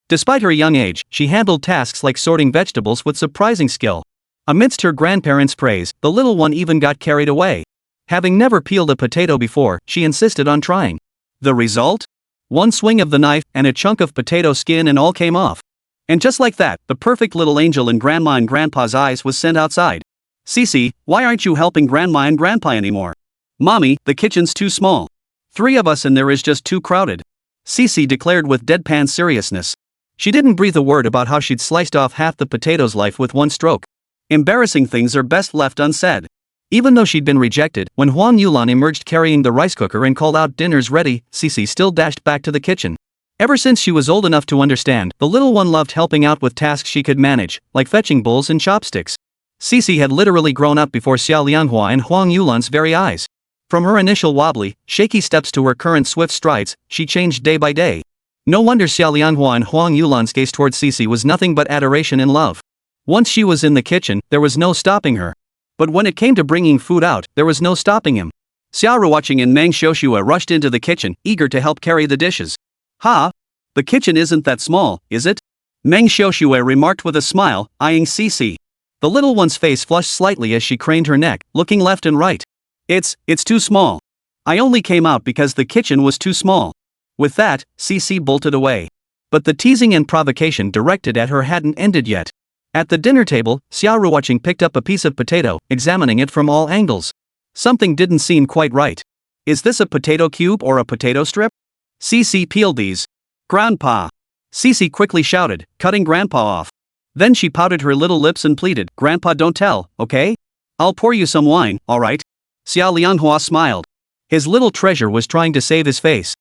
Despite her young age, she handled tasks like sorting vegetables with surprising skill. Amidst her grandparents' praise, the little one even got carried away. Having never peeled a potato before, she insisted on trying. The result? One swing of the knife, and a chunk of potato skin and all came off. And just like that, the perfect little angel in Grandma and Grandpa's eyes was sent outside. Xixi, why aren't you helping Grandma and Grandpa anymore? Mommy, the kitchen's too small. 3 of us and there is just too crowded. Xixi declared with deadpan seriousness. She didn't breathe a word about how she'd sliced off half the potato's life with one stroke. Embarrassing things are best left unsaid. Even though she'd been rejected, when Huang Yulan emerged carrying the rice cooker and called out dinner's ready, Xixi still dashed back to the kitchen. Ever since she was old enough to understand, the little one loved helping out with tasks she could manage, like fetching bowls and chopsticks. Xixi had literally grown up before Xia Lianghua and Huang Yulan's very eyes. From her initial wobbly, shaky steps to her current swift strides, she changed day by day. No wonder Xia Lianghua and Huang Yulan's gaze towards Xixi was nothing but adoration and love. Once she was in the kitchen, there was no stopping her. But when it came to bringing food out, there was no stopping him. Xia Ruoqing and Meng Xiaoxue rushed into the kitchen, eager to help carry the dishes. Ha! The kitchen isn't that small, is it? Meng Xiaoxue remarked with a smile, eyeing Xixi. The little one's face flushed slightly as she craned her neck, looking left and right. It's too small. I only came out because the kitchen was too small. With that, Xixi bolted away. But the teasing and provocation directed at her hadn't ended yet. At the dinner table, Xia Ruoqing picked up a piece of potato, examining it from all angles. Something didn't seem quite right. Is this a potato cube or a potato strip? Xixi peeled these. Grandpa! Xixi quickly shouted, cutting Grandpa off. Then she pouted her little lips and pleaded, Grandpa, don't tell, okay? I'll pour you some wine, alright? Xia Lianghua smiled. His little treasure was trying to save his face.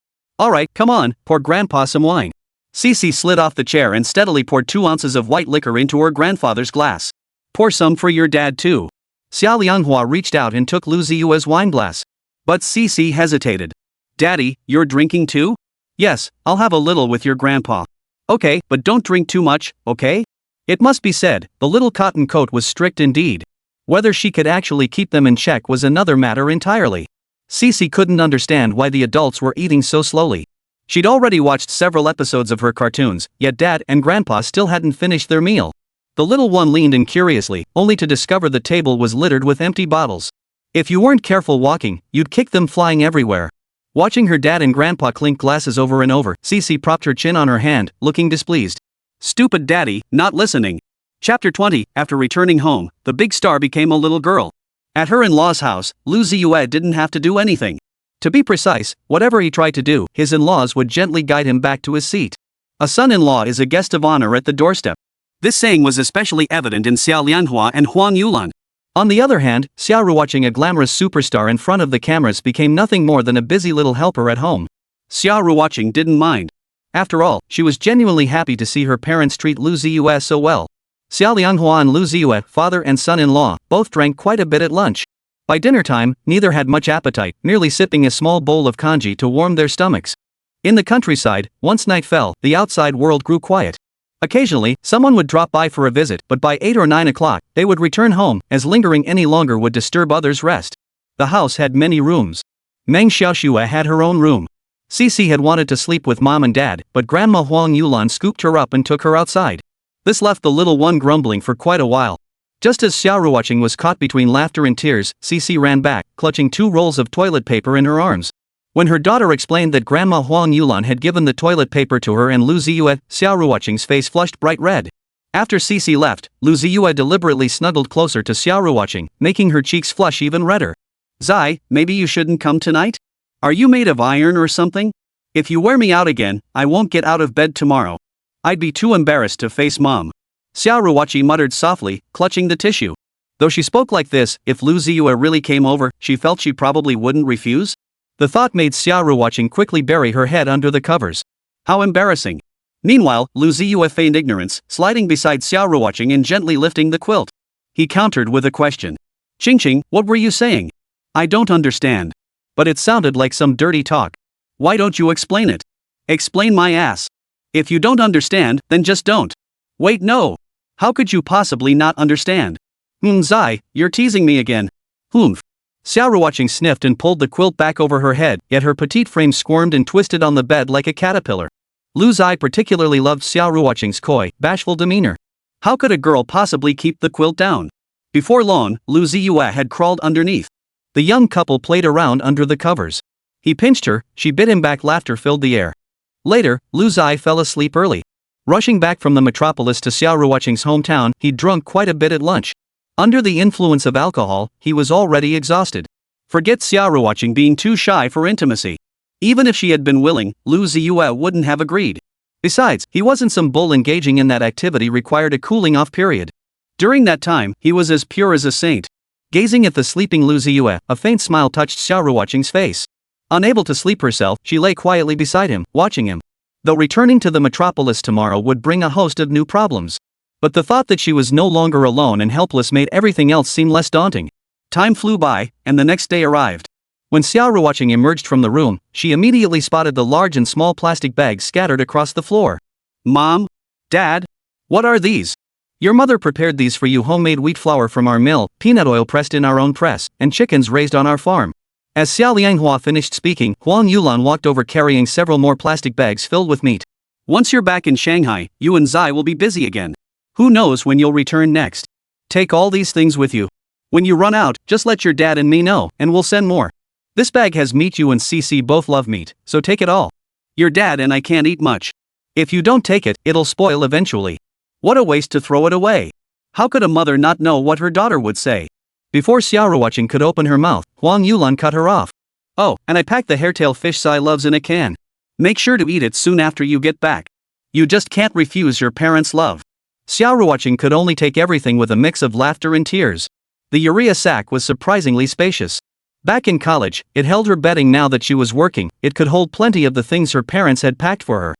Alright, come on, pour Grandpa some wine. Xixi slid off the chair and steadily poured 2 ounces of white liquor into her grandfather's glass. Pour some for your dad too. Xia Lianghua reached out and took Lu Ziye's wine glass. But Xixi hesitated. Daddy, you're drinking too? Yes, I'll have a little with your grandpa. Okay, but don't drink too much, okay? It must be said, the little cotton coat was strict indeed. Whether she could actually keep them in check was another matter entirely. Xixi couldn't understand why the adults were eating so slowly. She'd already watched several episodes of her cartoons, yet Dad and Grandpa still hadn't finished their meal. The little one leaned in curiously, only to discover the table was littered with empty bottles. If you weren't careful walking, you'd kick them flying everywhere. Watching her dad and Grandpa clink glasses over and over, Xixi propped her chin on her hand, looking displeased. Stupid daddy, not listening. Chapter 20, after returning home, the big star became a little girl. At her in-law's house, Lu Ziye didn't have to do anything. To be precise, whatever he tried to do, his in-laws would gently guide him back to his seat. A son-in-law is a guest of honor at the doorstep. This saying was especially evident in Xia Lianghua and Huang Yulan. On the other hand, Xia Ruoqing, a glamorous superstar in front of the cameras, became nothing more than a busy little helper at home. Xia Ruoqing didn't mind. After all, she was genuinely happy to see her parents treat Lu Ziye so well. Xia Lianghua and Lu Ziye, father and son-in-law, both drank quite a bit at lunch. By dinner time, neither had much appetite, merely sipping a small bowl of congee to warm their stomachs. In the countryside, once night fell, the outside world grew quiet. Occasionally, someone would drop by for a visit, but by 8 or 9 o'clock, they would return home, as lingering any longer would disturb others' rest. The house had many rooms. Meng Xiaoxue had her own room. Xixi had wanted to sleep with mom and dad, but Grandma Huang Yulan scooped her up and took her outside. This left the little one grumbling for quite a while. Just as Xia Ruoqing was caught between laughter and tears, Xixi ran back, clutching 2 rolls of toilet paper in her arms. When her daughter explained that Grandma Huang Yulan had given the toilet paper to her and Lu Ziye, Xia Ruoqing's face flushed bright red. After Xixi left, Lu Ziye deliberately snuggled closer to Xia Ruoqing, making her cheeks flush even redder. Zai, maybe you shouldn't come tonight? Are you made of iron or something? If you wear me out again, I won't get out of bed tomorrow. I'd be too embarrassed to face mom. Xia Ruoqing muttered softly, clutching the tissue. Though she spoke like this, if Lu Ziye really came over, she felt she probably wouldn't refuse. The thought made Xia Ruoqing quickly bury her head under the covers. How embarrassing. Meanwhile, Lu Ziye feigned ignorance, sliding beside Xia Ruoqing and gently lifting the quilt. He countered with a question. Xixi, what were you saying? I don't understand. But it sounded like some dirty talk. Why don't you explain it? Explain my ass. If you don't understand, then just don't. Wait, no. How could you possibly not understand? Zai, you're teasing me again. Humph. Xia Ruoqing sniffed and pulled the quilt back over her head, yet her petite frame squirmed and twisted on the bed like a caterpillar. Lu Ziye particularly loved Xia Ruoqing's coy, bashful demeanor. How could a girl possibly keep the quilt down? Before long, Lu Ziye had crawled underneath. The young couple played around under the covers. He pinched her, she bit him back. Laughter filled the air. Later, Lu Ziye fell asleep early. Rushing back from the metropolis to Xia Ruoqing's hometown, he'd drunk quite a bit at lunch. Under the influence of alcohol, he was already exhausted. Forget Xia Ruoqing being too shy for intimacy. Even if she had been willing, Lu Ziye wouldn't have agreed. Besides, he wasn't some bull. Engaging in that activity required a cooling-off period. During that time, he was as pure as a saint. Gazing at the sleeping Lu Ziye, a faint smile touched Xia Ruoqing's face. Unable to sleep herself, she lay quietly beside him, watching him. Though returning to the metropolis tomorrow would bring a host of new problems. But the thought that she was no longer alone and helpless made everything else seem less daunting. Time flew by, and the next day arrived. When Xia Ruoqing emerged from the room, she immediately spotted the large and small plastic bags scattered across the floor. Mom? Dad? What are these? Your mother prepared these for you. Homemade wheat flour from our mill, peanut oil pressed in our own press, and chickens raised on our farm. As Xia Lianghua finished speaking, Huang Yulan walked over carrying several more plastic bags filled with meat. Once you're back in Shanghai, you and Zai will be busy again. Who knows when you'll return next? Take all these things with you. When you run out, just let your dad and me know, and we'll send more. This bag has meat. You and Xixi both love meat, so take it all. Your dad and I can't eat much. If you don't take it, it'll spoil eventually. What a waste to throw it away. How could a mother not know what her daughter would say? Before Xia Ruoqing could open her mouth, Huang Yulan cut her off. Oh, and I packed the hairtail fish Zai loves in a can. Make sure to eat it soon after you get back. You just can't refuse your parents' love. Xia Ruoqing could only take everything with a mix of laughter and tears. The urea sack was surprisingly spacious. Back in college, it held her bedding. Now that she was working, it could hold plenty of the things her parents had packed for her.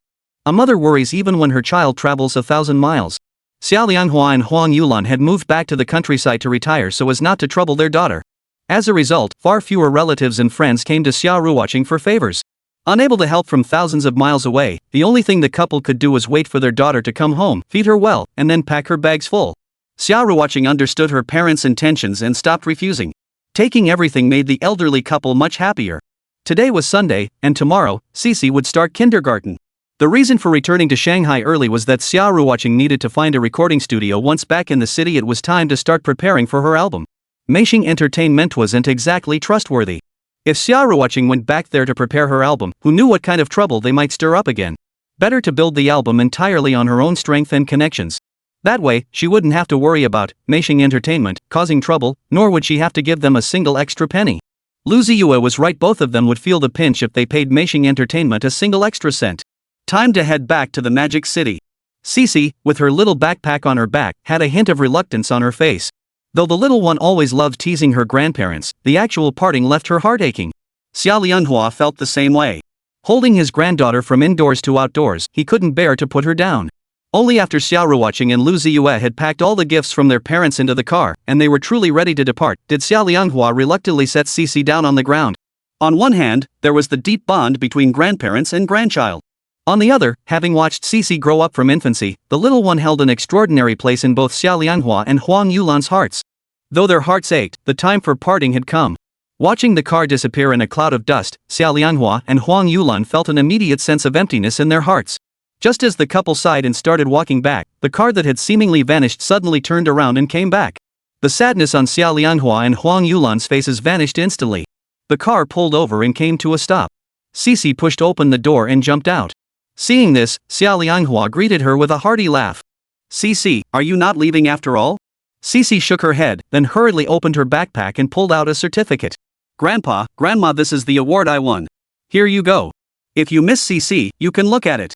A mother worries even when her child travels 1,000 miles. Xia Lianghua and Huang Yulan had moved back to the countryside to retire so as not to trouble their daughter. As a result, far fewer relatives and friends came to Xia Ruoqing for favors. Unable to help from thousands of miles away, the only thing the couple could do was wait for their daughter to come home, feed her well, and then pack her bags full. Xia Ruoqing understood her parents' intentions and stopped refusing. Taking everything made the elderly couple much happier. Today was Sunday, and tomorrow, Xixi would start kindergarten. The reason for returning to Shanghai early was that Xia Ruoqing needed to find a recording studio. Once back in the city, it was time to start preparing for her album. Making entertainment wasn't exactly trustworthy. If Xia Ruoqing went back there to prepare her album, who knew what kind of trouble they might stir up again? Better to build the album entirely on her own strength and connections. That way, she wouldn't have to worry about Making Entertainment causing trouble, nor would she have to give them a single extra penny. Lu Ziye was right, both of them would feel the pinch if they paid Making Entertainment a single extra cent. Time to head back to the Magic City. Xixi, with her little backpack on her back, had a hint of reluctance on her face. Though the little one always loved teasing her grandparents, the actual parting left her heart aching. Xia Lianghua felt the same way. Holding his granddaughter from indoors to outdoors, he couldn't bear to put her down. Only after Xia Ruoqing and Lu Ziye had packed all the gifts from their parents into the car, and they were truly ready to depart, did Xia Lianghua reluctantly set Xixi down on the ground. On one hand, there was the deep bond between grandparents and grandchild. On the other, having watched Xixi grow up from infancy, the little one held an extraordinary place in both Xia Lianghua and Huang Yulan's hearts. Though their hearts ached, the time for parting had come. Watching the car disappear in a cloud of dust, Xia Lianghua and Huang Yulan felt an immediate sense of emptiness in their hearts. Just as the couple sighed and started walking back, the car that had seemingly vanished suddenly turned around and came back. The sadness on Xia Lianghua and Huang Yulan's faces vanished instantly. The car pulled over and came to a stop. Xixi pushed open the door and jumped out. Seeing this, Xia Lianghua greeted her with a hearty laugh. Xixi, are you not leaving after all? Xixi shook her head, then hurriedly opened her backpack and pulled out a certificate. Grandpa, Grandma, this is the award I won. Here you go. If you miss Xixi, you can look at it.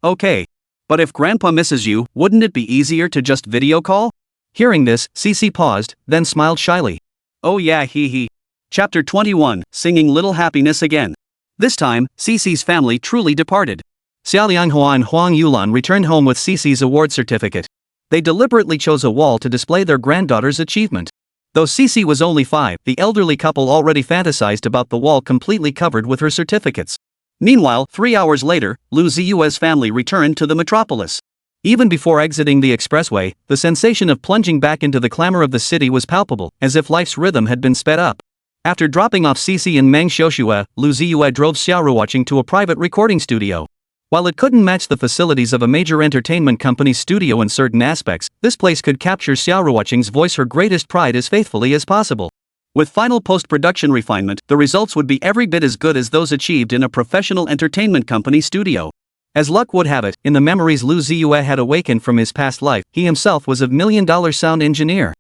Okay. But if Grandpa misses you, wouldn't it be easier to just video call? Hearing this, Xixi paused, then smiled shyly. Oh yeah, hee. Chapter 21, Singing Little Happiness Again. This time, Xixi's family truly departed. Xia Ruoqing and Huang Yulan returned home with Xixi's award certificate. They deliberately chose a wall to display their granddaughter's achievement. Though Xixi was only 5, the elderly couple already fantasized about the wall completely covered with her certificates. Meanwhile, 3 hours later, Lu Ziye's family returned to the metropolis. Even before exiting the expressway, the sensation of plunging back into the clamor of the city was palpable, as if life's rhythm had been sped up. After dropping off Xixi and Meng Xiuxue, Lu Ziye drove Xia Ruoqing to a private recording studio. While it couldn't match the facilities of a major entertainment company's studio in certain aspects, this place could capture Xia Ruoqing's voice, her greatest pride, as faithfully as possible. With final post-production refinement, the results would be every bit as good as those achieved in a professional entertainment company studio. As luck would have it, in the memories Lu Ziye had awakened from his past life, he himself was a million-dollar sound engineer.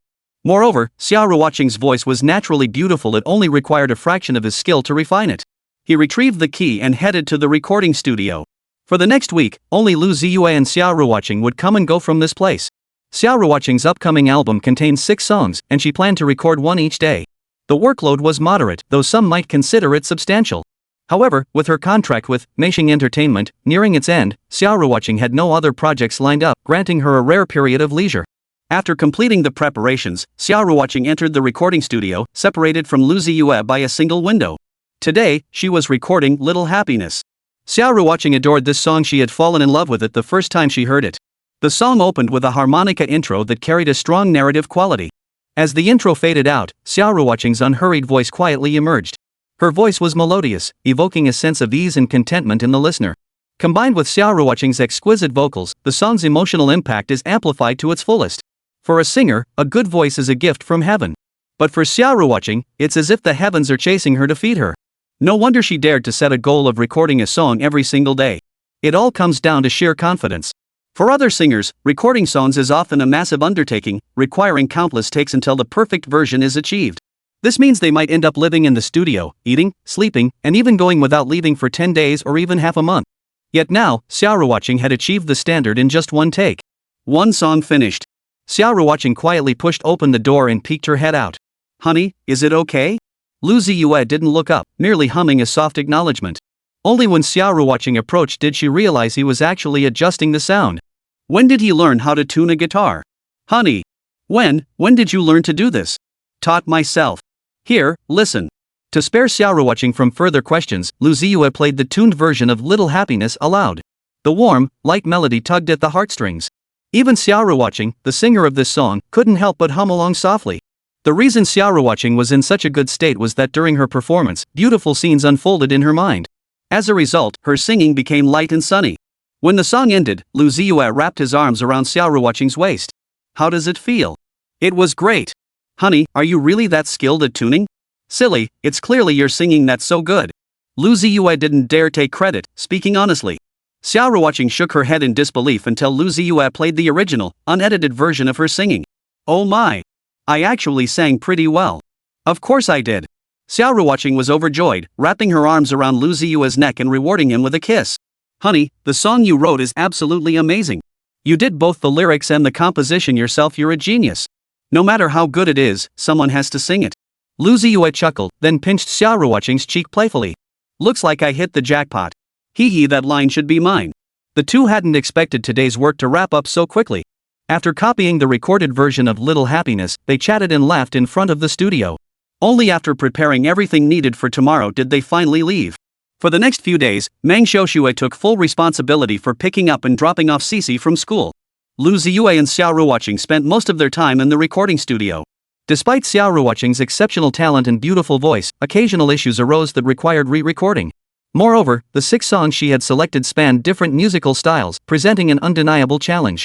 Moreover, Xia Ruoqing's voice was naturally beautiful, it only required a fraction of his skill to refine it. He retrieved the key and headed to the recording studio. For the next week, only Lu Ziye and Xia Ruoqing would come and go from this place. Xia Ruoqing's upcoming album contained 6 songs, and she planned to record one each day. The workload was moderate, though some might consider it substantial. However, with her contract with Meishing Entertainment nearing its end, Xia Ruoqing had no other projects lined up, granting her a rare period of leisure. After completing the preparations, Xia Ruoqing entered the recording studio, separated from Lu Ziye by a single window. Today, she was recording Little Happiness. Xia Ruoqing adored this song. She had fallen in love with it the first time she heard it. The song opened with a harmonica intro that carried a strong narrative quality. As the intro faded out, Xia Ruoqing's unhurried voice quietly emerged. Her voice was melodious, evoking a sense of ease and contentment in the listener. Combined with Xia Ruoqing's exquisite vocals, the song's emotional impact is amplified to its fullest. For a singer, a good voice is a gift from heaven. But for Xia Ruoqing, it's as if the heavens are chasing her to feed her. No wonder she dared to set a goal of recording a song every single day. It all comes down to sheer confidence. For other singers, recording songs is often a massive undertaking, requiring countless takes until the perfect version is achieved. This means they might end up living in the studio, eating, sleeping, and even going without leaving for 10 days or even half a month. Yet now, Xia Ruoqing had achieved the standard in just one take. One song finished. Xia Ruoqing quietly pushed open the door and peeked her head out. "Honey, is it okay?" Lu Ziye didn't look up, merely humming a soft acknowledgement. Only when Xia Ruoqing approached did she realize he was actually adjusting the sound. "When did he learn how to tune a guitar?" "Honey. When did you learn to do this?" "Taught myself." "Here, listen." To spare Xia Ruoqing from further questions, Lu Ziye played the tuned version of Little Happiness aloud. The warm, light melody tugged at the heartstrings. Even Xia Ruoqing, the singer of this song, couldn't help but hum along softly. The reason Xia Ruoqing was in such a good state was that during her performance, beautiful scenes unfolded in her mind. As a result, her singing became light and sunny. When the song ended, Lu Ziye wrapped his arms around Xia Ruoqing's waist. "How does it feel?" "It was great." "Honey, are you really that skilled at tuning?" "Silly, it's clearly your singing that's so good." Lu Ziye didn't dare take credit, speaking honestly. Xia Ruoqing shook her head in disbelief until Lu Ziye played the original, unedited version of her singing. "Oh my! I actually sang pretty well." "Of course I did." Xia Ruoqing was overjoyed, wrapping her arms around Lu Ziye's neck and rewarding him with a kiss. "Honey, the song you wrote is absolutely amazing. You did both the lyrics and the composition yourself. You're a genius. No matter how good it is, someone has to sing it." Lu Ziye chuckled, then pinched Xia Ruoqing's cheek playfully. "Looks like I hit the jackpot. Hee, that line should be mine." The two hadn't expected today's work to wrap up so quickly. After copying the recorded version of Little Happiness, they chatted and laughed in front of the studio. Only after preparing everything needed for tomorrow did they finally leave. For the next few days, Meng Xiuxue took full responsibility for picking up and dropping off Xixi from school. Lu Ziye and Xia Ruoqing spent most of their time in the recording studio. Despite Xia Ruoqing's exceptional talent and beautiful voice, occasional issues arose that required re-recording. Moreover, the 6 songs she had selected spanned different musical styles, presenting an undeniable challenge.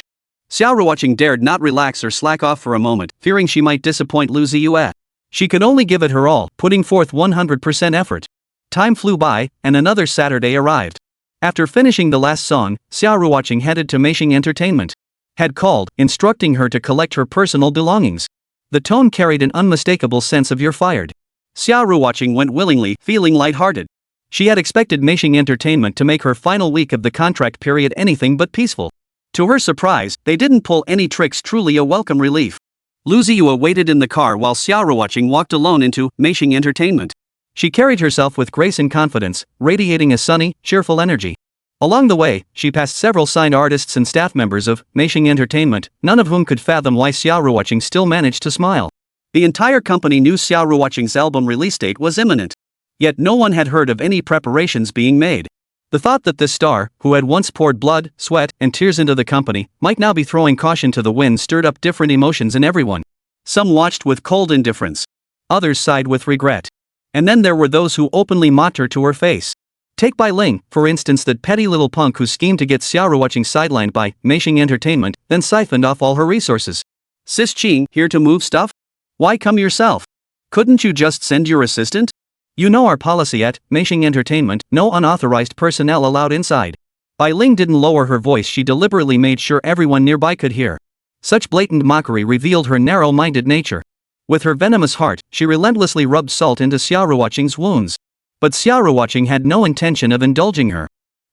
Xia Ruoqing dared not relax or slack off for a moment, fearing she might disappoint Lu Ziye. She could only give it her all, putting forth 100% effort. Time flew by, and another Saturday arrived. After finishing the last song, Xia Ruoqing headed to Meishing Entertainment. Had called, instructing her to collect her personal belongings. The tone carried an unmistakable sense of "you're fired." Xia Ruoqing went willingly, feeling lighthearted. She had expected Meishing Entertainment to make her final week of the contract period anything but peaceful. To her surprise, they didn't pull any tricks, truly a welcome relief. Lu Ziye waited in the car while Xia Ruoqing walked alone into Meishing Entertainment. She carried herself with grace and confidence, radiating a sunny, cheerful energy. Along the way, she passed several signed artists and staff members of Meishing Entertainment, none of whom could fathom why Xia Ruoqing still managed to smile. The entire company knew Xia Ruoqing's album release date was imminent. Yet no one had heard of any preparations being made. The thought that this star, who had once poured blood, sweat, and tears into the company, might now be throwing caution to the wind stirred up different emotions in everyone. Some watched with cold indifference. Others sighed with regret. And then there were those who openly mocked her to her face. Take Bai Ling, for instance, that petty little punk who schemed to get Xia Ruoqing sidelined by Meishing Entertainment, then siphoned off all her resources. Sis Qing, here to move stuff? Why come yourself? Couldn't you just send your assistant? You know our policy at Meishing Entertainment, no unauthorized personnel allowed inside. Bai Ling didn't lower her voice, she deliberately made sure everyone nearby could hear. Such blatant mockery revealed her narrow-minded nature. With her venomous heart, she relentlessly rubbed salt into Xia Ruoqing's wounds. But Xia Ruoqing had no intention of indulging her.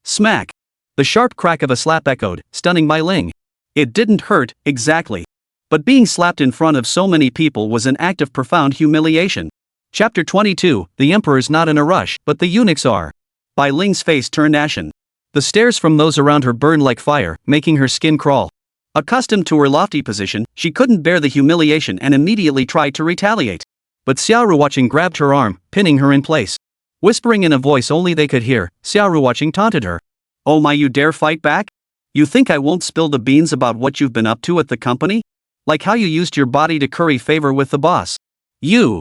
Smack! The sharp crack of a slap echoed, stunning Bai Ling. It didn't hurt, exactly. But being slapped in front of so many people was an act of profound humiliation. Chapter 22, The Emperor's not in a rush, but the eunuchs are. Bai Ling's face turned ashen. The stares from those around her burned like fire, making her skin crawl. Accustomed to her lofty position, she couldn't bear the humiliation and immediately tried to retaliate. But Xia Ruoqing grabbed her arm, pinning her in place. Whispering in a voice only they could hear, Xia Ruoqing taunted her. Oh my, you dare fight back? You think I won't spill the beans about what you've been up to at the company? Like how you used your body to curry favor with the boss. You!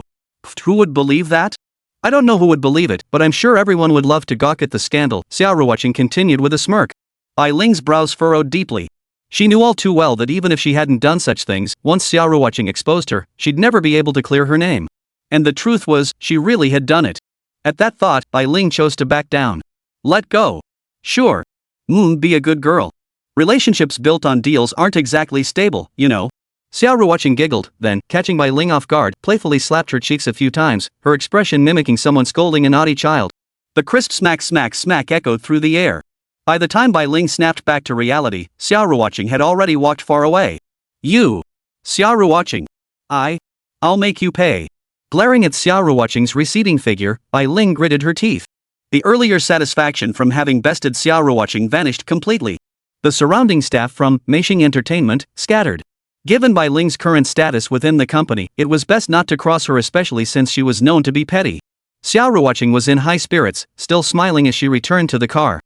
Who would believe that? I don't know who would believe it, but I'm sure everyone would love to gawk at the scandal, Xia Ruoqing continued with a smirk. Bai Ling's brows furrowed deeply. She knew all too well that even if she hadn't done such things, once Xia Ruoqing exposed her, she'd never be able to clear her name. And the truth was, she really had done it. At that thought, Bai Ling chose to back down. Let go. Sure. Be a good girl. Relationships built on deals aren't exactly stable, you know. Xia Ruoqing giggled, then, catching Bai Ling off guard, playfully slapped her cheeks a few times, her expression mimicking someone scolding a naughty child. The crisp smack smack smack echoed through the air. By the time Bai Ling snapped back to reality, Xia Ruoqing had already walked far away. You! Xia Ruoqing! I'll make you pay. Glaring at Xia Ruoqing's receding figure, Bai Ling gritted her teeth. The earlier satisfaction from having bested Xia Ruoqing vanished completely. The surrounding staff from Meishing Entertainment scattered. Given Bai Ling's current status within the company, it was best not to cross her, especially since she was known to be petty. Xia Ruoqing was in high spirits, still smiling as she returned to the car.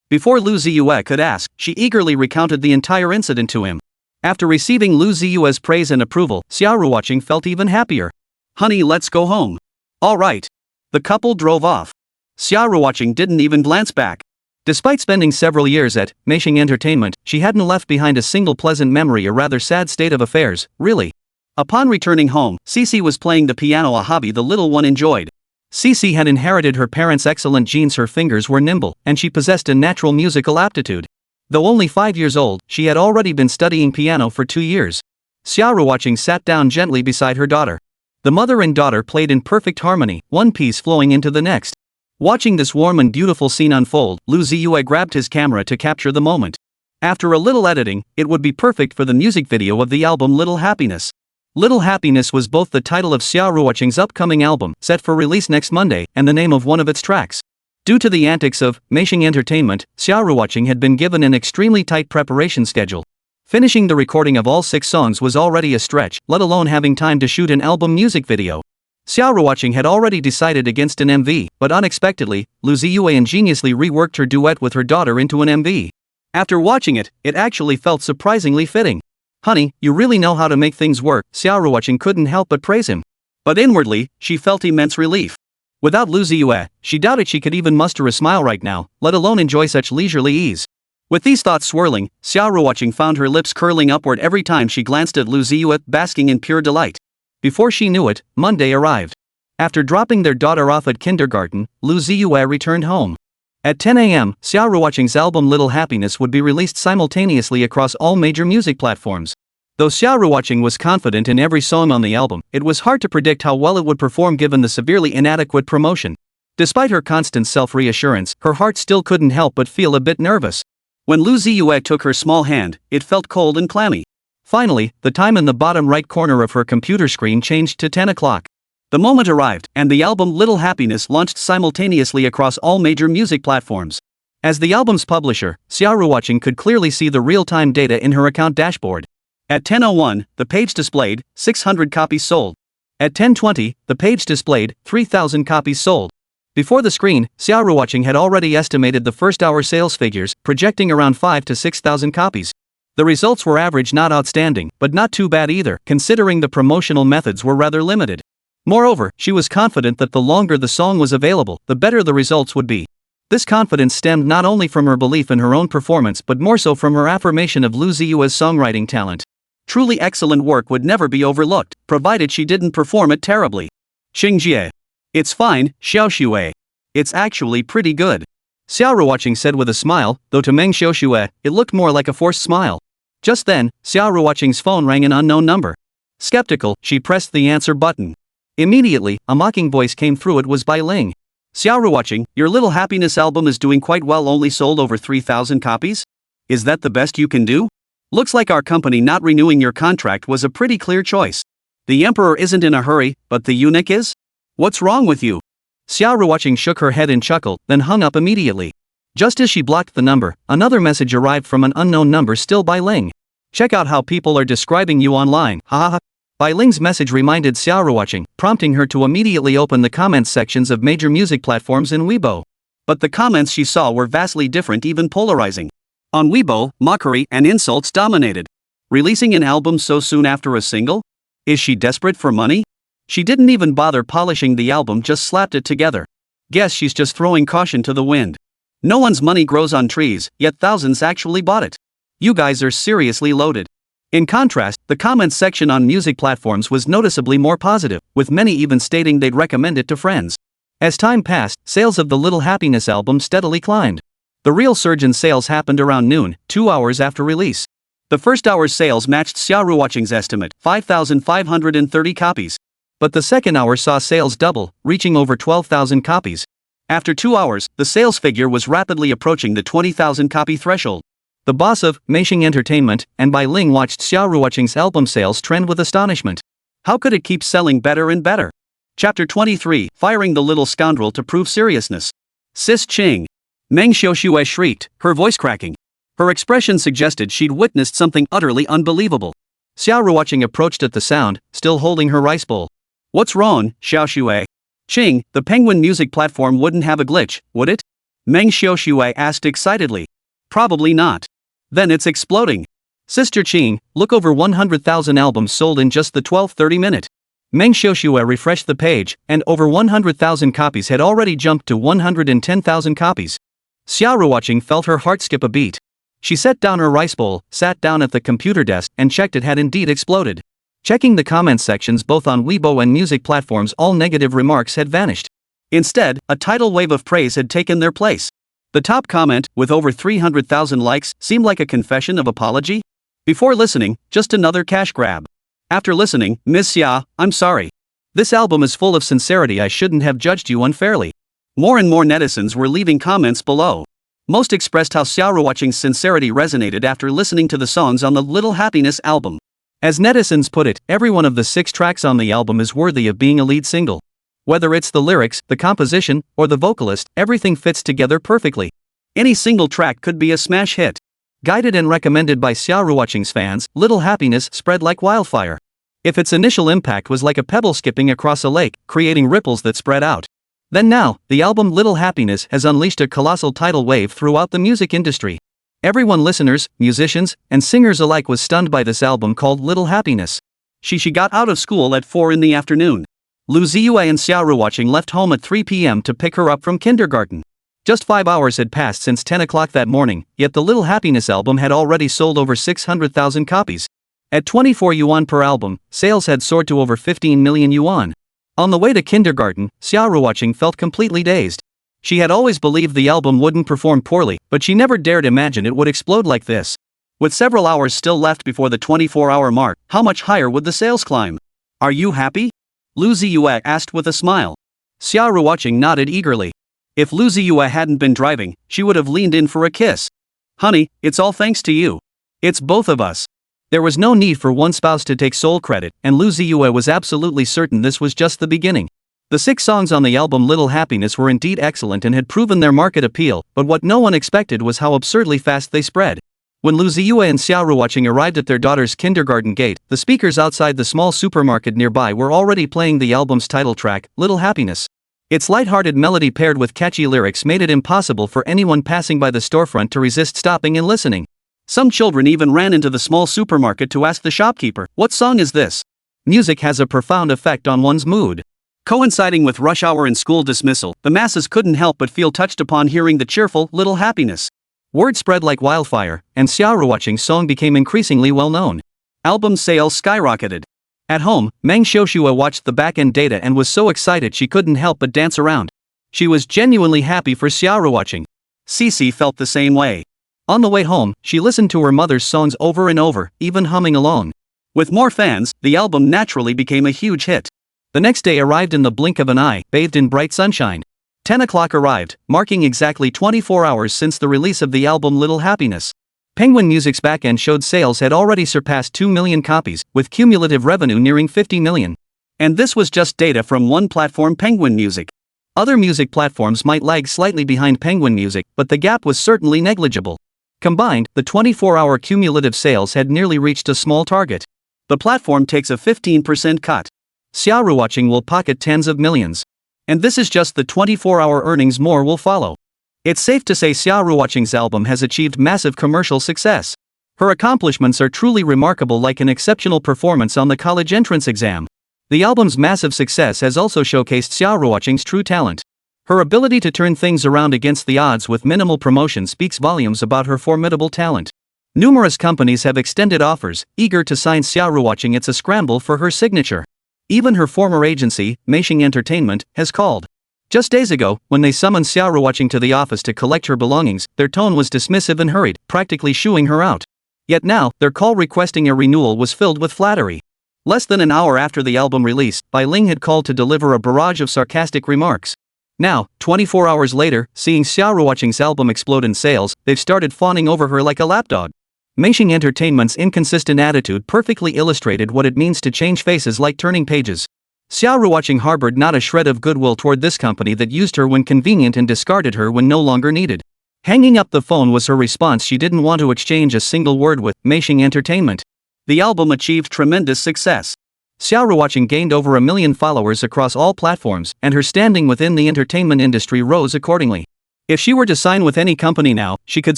Before Lu Ziye could ask, she eagerly recounted the entire incident to him. After receiving Lu Ziye's praise and approval, Xia Ruoqing felt even happier. Honey, let's go home. All right. The couple drove off. Xia Ruoqing didn't even glance back. Despite spending several years at Meishing Entertainment, she hadn't left behind a single pleasant memory, a rather sad state of affairs, really. Upon returning home, Xixi was playing the piano, a hobby the little one enjoyed. Xixi had inherited her parents' excellent genes, her fingers were nimble, and she possessed a natural musical aptitude. Though only 5 years old, she had already been studying piano for 2 years. Xia Ruoqing sat down gently beside her daughter. The mother and daughter played in perfect harmony, one piece flowing into the next. Watching this warm and beautiful scene unfold, Lu Ziye grabbed his camera to capture the moment. After a little editing, it would be perfect for the music video of the album Little Happiness. Little Happiness was both the title of Xia Ruoqing's upcoming album, set for release next Monday, and the name of one of its tracks. Due to the antics of Meishing Entertainment, Xia Ruoqing had been given an extremely tight preparation schedule. Finishing the recording of all 6 songs was already a stretch, let alone having time to shoot an album music video. Xia Ruoqing had already decided against an MV, but unexpectedly, Lu Ziye ingeniously reworked her duet with her daughter into an MV. After watching it, it actually felt surprisingly fitting. Honey, you really know how to make things work, Xia Ruoqing couldn't help but praise him. But inwardly, she felt immense relief. Without Lu Ziye, she doubted she could even muster a smile right now, let alone enjoy such leisurely ease. With these thoughts swirling, Xia Ruoqing found her lips curling upward every time she glanced at Lu Ziye, basking in pure delight. Before she knew it, Monday arrived. After dropping their daughter off at kindergarten, Lu Ziye returned home. At 10 a.m., Xia Ruoqing's album Little Happiness would be released simultaneously across all major music platforms. Though Xia Ruoqing was confident in every song on the album, it was hard to predict how well it would perform given the severely inadequate promotion. Despite her constant self-reassurance, her heart still couldn't help but feel a bit nervous. When Lu Ziye took her small hand, it felt cold and clammy. Finally, the time in the bottom right corner of her computer screen changed to 10 o'clock. The moment arrived, and the album Little Happiness launched simultaneously across all major music platforms. As the album's publisher, Xia Ruoqing could clearly see the real-time data in her account dashboard. At 10:01, the page displayed 600 copies sold. At 10:20, the page displayed 3,000 copies sold. Before the screen, Xia Ruoqing had already estimated the first-hour sales figures, projecting around 5,000 to 6,000 copies. The results were average, not outstanding, but not too bad either, considering the promotional methods were rather limited. Moreover, she was confident that the longer the song was available, the better the results would be. This confidence stemmed not only from her belief in her own performance but more so from her affirmation of Lu Ziye's songwriting talent. Truly excellent work would never be overlooked, provided she didn't perform it terribly. Xingjiye. It's fine, Xiaoxue. It's actually pretty good. Xia Ruoqing said with a smile, though to Meng Xiaoxue, it looked more like a forced smile. Just then, Xia Ruoqing's phone rang an unknown number. Skeptical, she pressed the answer button. Immediately, a mocking voice came through. It was by Ling. Xia Ruoqing, your Little Happiness album is doing quite well, only sold over 3,000 copies? Is that the best you can do? Looks like our company not renewing your contract was a pretty clear choice. The emperor isn't in a hurry, but the eunuch is? What's wrong with you? Xia Ruoqing shook her head and chuckled, then hung up immediately. Just as she blocked the number, another message arrived from an unknown number, still by Ling. Check out how people are describing you online, haha. By Ling's message reminded Xia Ruoqing, prompting her to immediately open the comments sections of major music platforms in Weibo. But the comments she saw were vastly different, even polarizing. On Weibo, mockery and insults dominated. Releasing an album so soon after a single? Is she desperate for money? She didn't even bother polishing the album, just slapped it together. Guess she's just throwing caution to the wind. No one's money grows on trees, yet thousands actually bought it. You guys are seriously loaded. In contrast, the comments section on music platforms was noticeably more positive, with many even stating they'd recommend it to friends. As time passed, sales of the Little Happiness album steadily climbed. The real surge in sales happened around noon, 2 hours after release. The first hour's sales matched Xia Ruoqing's estimate, 5,530 copies. But the second hour saw sales double, reaching over 12,000 copies. After 2 hours, the sales figure was rapidly approaching the 20,000 copy threshold. The boss of Meishing Entertainment and Bai Ling watched Xia Ruoqing's album sales trend with astonishment. How could it keep selling better and better? Chapter 23, Firing the Little Scoundrel to Prove Seriousness. Sis Ching. Meng Xiaoxue shrieked, her voice cracking. Her expression suggested she'd witnessed something utterly unbelievable. Xia Ruoqing approached at the sound, still holding her rice bowl. What's wrong, Xiaoxue? Ching, the Penguin music platform wouldn't have a glitch, would it? Meng Xiaoxue asked excitedly. Probably not. Then it's exploding. Sister Ching, look, over 100,000 albums sold in just the 12:30 minute. Meng Xiaoxue refreshed the page, and over 100,000 copies had already jumped to 110,000 copies. Xia Ruoqing felt her heart skip a beat. She set down her rice bowl, sat down at the computer desk, and checked it had indeed exploded. Checking the comments sections both on Weibo and music platforms, all negative remarks had vanished. Instead, a tidal wave of praise had taken their place. The top comment, with over 300,000 likes, seemed like a confession of apology. Before listening, just another cash grab. After listening, Ms. Xia, I'm sorry. This album is full of sincerity. I shouldn't have judged you unfairly. More and more netizens were leaving comments below. Most expressed how Xia Ruoqing's sincerity resonated after listening to the songs on the Little Happiness album. As netizens put it, every one of the 6 tracks on the album is worthy of being a lead single. Whether it's the lyrics, the composition, or the vocalist, everything fits together perfectly. Any single track could be a smash hit. Guided and recommended by Xia Ruoqing's fans, Little Happiness spread like wildfire. If its initial impact was like a pebble skipping across a lake, creating ripples that spread out, then now, the album Little Happiness has unleashed a colossal tidal wave throughout the music industry. Everyone, listeners, musicians, and singers alike, was stunned by this album called Little Happiness. Xixi got out of school at 4 in the afternoon. Lu Ziye and Xia Ruoqing left home at 3 p.m. to pick her up from kindergarten. Just 5 hours had passed since 10 o'clock that morning, yet the Little Happiness album had already sold over 600,000 copies. At 24 yuan per album, sales had soared to over 15 million yuan. On the way to kindergarten, Xia Ruoqing felt completely dazed. She had always believed the album wouldn't perform poorly, but she never dared imagine it would explode like this. With several hours still left before the 24-hour mark, how much higher would the sales climb? Are you happy? Lu Ziye asked with a smile. Xia Ruoqing nodded eagerly. If Lu Ziye hadn't been driving, she would have leaned in for a kiss. Honey, it's all thanks to you. It's both of us. There was no need for one spouse to take sole credit, and Lu Ziye was absolutely certain this was just the beginning. The 6 songs on the album Little Happiness were indeed excellent and had proven their market appeal, but what no one expected was how absurdly fast they spread. When Lu Ziye and Xia Ruoqing arrived at their daughter's kindergarten gate, the speakers outside the small supermarket nearby were already playing the album's title track, Little Happiness. Its light-hearted melody paired with catchy lyrics made it impossible for anyone passing by the storefront to resist stopping and listening. Some children even ran into the small supermarket to ask the shopkeeper, "What song is this?" Music has a profound effect on one's mood. Coinciding with rush hour and school dismissal, the masses couldn't help but feel touched upon hearing the cheerful, Little Happiness. Word spread like wildfire, and Xia Ruoqing's song became increasingly well-known. Album sales skyrocketed. At home, Meng Xiaoxue watched the back-end data and was so excited she couldn't help but dance around. She was genuinely happy for Xia Ruoqing. Xixi felt the same way. On the way home, she listened to her mother's songs over and over, even humming along. With more fans, the album naturally became a huge hit. The next day arrived in the blink of an eye, bathed in bright sunshine. 10 o'clock arrived, marking exactly 24 hours since the release of the album Little Happiness. Penguin Music's backend showed sales had already surpassed 2 million copies, with cumulative revenue nearing 50 million. And this was just data from one platform, Penguin Music. Other music platforms might lag slightly behind Penguin Music, but the gap was certainly negligible. Combined, the 24-hour cumulative sales had nearly reached a small target. The platform takes a 15% cut. Xia Ruoqing will pocket tens of millions. And this is just the 24-hour earnings, more will follow. It's safe to say Xia Ruoqing's album has achieved massive commercial success. Her accomplishments are truly remarkable, like an exceptional performance on the college entrance exam. The album's massive success has also showcased Xia Ruoqing's true talent. Her ability to turn things around against the odds with minimal promotion speaks volumes about her formidable talent. Numerous companies have extended offers, eager to sign Xia Ruoqing. It's a scramble for her signature. Even her former agency, Meishing Entertainment, has called. Just days ago, when they summoned Xia Ruoqing to the office to collect her belongings, their tone was dismissive and hurried, practically shooing her out. Yet now, their call requesting a renewal was filled with flattery. Less than an hour after the album release, Bai Ling had called to deliver a barrage of sarcastic remarks. Now, 24 hours later, seeing Xia Ruoqing's album explode in sales, they've started fawning over her like a lapdog. Meishing Entertainment's inconsistent attitude perfectly illustrated what it means to change faces like turning pages. Xia Ruoqing harbored not a shred of goodwill toward this company that used her when convenient and discarded her when no longer needed. Hanging up the phone was her response. She didn't want to exchange a single word with Meishing Entertainment. The album achieved tremendous success. Xia Ruoqing gained over 1 million followers across all platforms, and her standing within the entertainment industry rose accordingly. If she were to sign with any company now, she could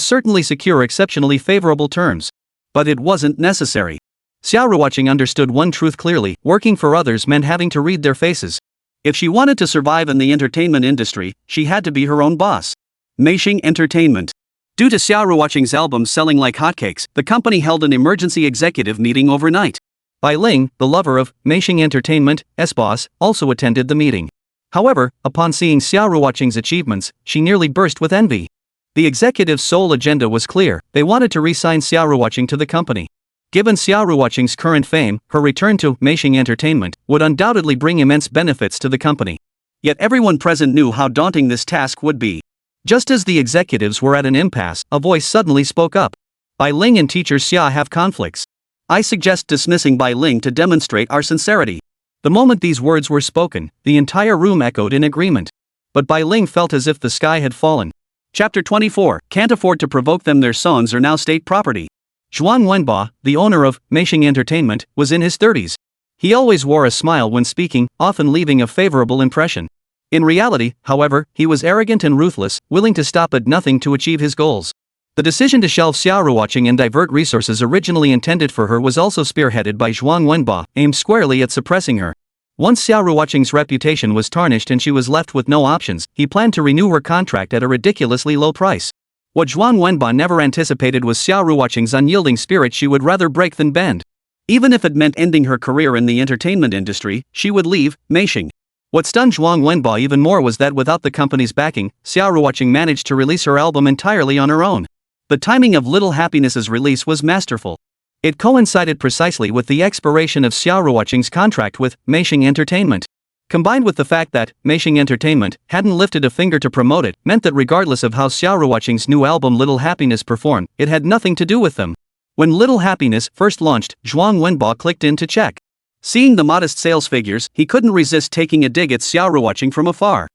certainly secure exceptionally favorable terms. But it wasn't necessary. Xia Ruoqing understood one truth clearly: working for others meant having to read their faces. If she wanted to survive in the entertainment industry, she had to be her own boss. Meishing Entertainment. Due to Xia Ruoqing's album selling like hotcakes, the company held an emergency executive meeting overnight. Bai Ling, the lover of Meishing Entertainment, S-boss, also attended the meeting. However, upon seeing Xia Ruoqing's achievements, she nearly burst with envy. The executive's sole agenda was clear: they wanted to re-sign Xia Ruoqing to the company. Given Xia Ruoqing's current fame, her return to Meishing Entertainment would undoubtedly bring immense benefits to the company. Yet everyone present knew how daunting this task would be. Just as the executives were at an impasse, a voice suddenly spoke up. Bai Ling and teacher Xia have conflicts. I suggest dismissing Bai Ling to demonstrate our sincerity. The moment these words were spoken, the entire room echoed in agreement. But Bai Ling felt as if the sky had fallen. Chapter 24. Can't afford to provoke them. Their songs are now state property. Zhuang Wenba, the owner of Meishing Entertainment, was in his 30s. He always wore a smile when speaking, often leaving a favorable impression. In reality, however, he was arrogant and ruthless, willing to stop at nothing to achieve his goals. The decision to shelve Xia Ruoqing and divert resources originally intended for her was also spearheaded by Zhuang Wenba, aimed squarely at suppressing her. Once Xia Ruoqing's reputation was tarnished and she was left with no options, he planned to renew her contract at a ridiculously low price. What Zhuang Wenba never anticipated was Xia Ruoqing's unyielding spirit. She would rather break than bend. Even if it meant ending her career in the entertainment industry, she would leave Meishing. What stunned Zhuang Wenba even more was that without the company's backing, Xia Ruoqing managed to release her album entirely on her own. The timing of Little Happiness's release was masterful. It coincided precisely with the expiration of Xia Ruoqing's contract with Meishing Entertainment. Combined with the fact that Meishing Entertainment hadn't lifted a finger to promote it, meant that regardless of how Xia Ruoqing's new album Little Happiness performed, it had nothing to do with them. When Little Happiness first launched, Zhuang Wenba clicked in to check. Seeing the modest sales figures, he couldn't resist taking a dig at Xia Ruoqing from afar.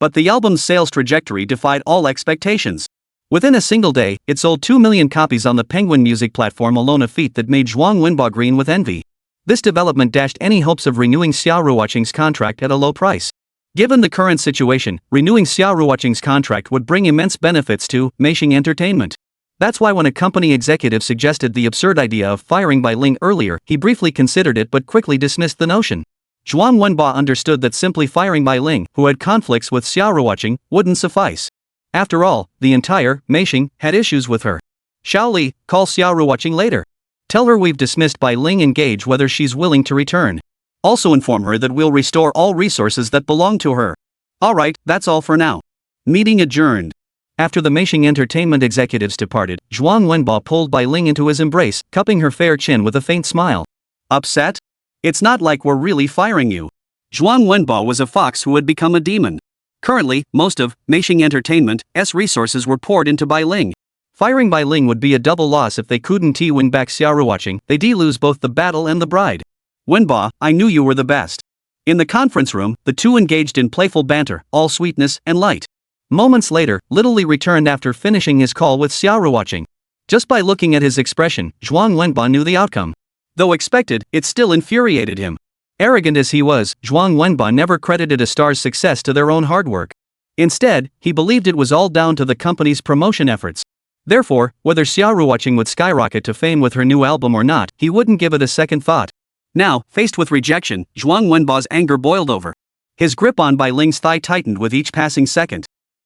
But the album's sales trajectory defied all expectations. Within a single day, it sold 2 million copies on the Penguin music platform alone, a feat that made Zhuang Wenbo green with envy. This development dashed any hopes of renewing Xia Ruoqing's contract at a low price. Given the current situation, renewing Xia Ruoqing's contract would bring immense benefits to Meisheng Entertainment. That's why when a company executive suggested the absurd idea of firing Bai Ling earlier, he briefly considered it but quickly dismissed the notion. Zhuang Wenbo understood that simply firing Bai Ling, who had conflicts with Xia Ruoqing, wouldn't suffice. After all, the entire Meisheng had issues with her. Xiao Li, call Xia Ruoqing later. Tell her we've dismissed Bai Ling and gauge whether she's willing to return. Also inform her that we'll restore all resources that belong to her. Alright, that's all for now. Meeting adjourned. After the Meisheng Entertainment executives departed, Zhuang Wenbo pulled Bai Ling into his embrace, cupping her fair chin with a faint smile. Upset? It's not like we're really firing you. Zhuang Wenbo was a fox who had become a demon. Currently, most of Meisheng Entertainment's resources were poured into Bai Ling. Firing Bai Ling would be a double loss if they couldn't win back Xia Ruoqing. They'd lose both the battle and the bride. Wenbo, I knew you were the best. In the conference room, the two engaged in playful banter, all sweetness and light. Moments later, Little Li returned after finishing his call with Xia Ruoqing. Just by looking at his expression, Zhuang Wenbo knew the outcome. Though expected, it still infuriated him. Arrogant as he was, Zhuang Wenbo never credited a star's success to their own hard work. Instead, he believed it was all down to the company's promotion efforts. Therefore, whether Xia Ruoqing would skyrocket to fame with her new album or not, he wouldn't give it a second thought. Now, faced with rejection, Zhuang Wenbo's anger boiled over. His grip on Bai Ling's thigh tightened with each passing second.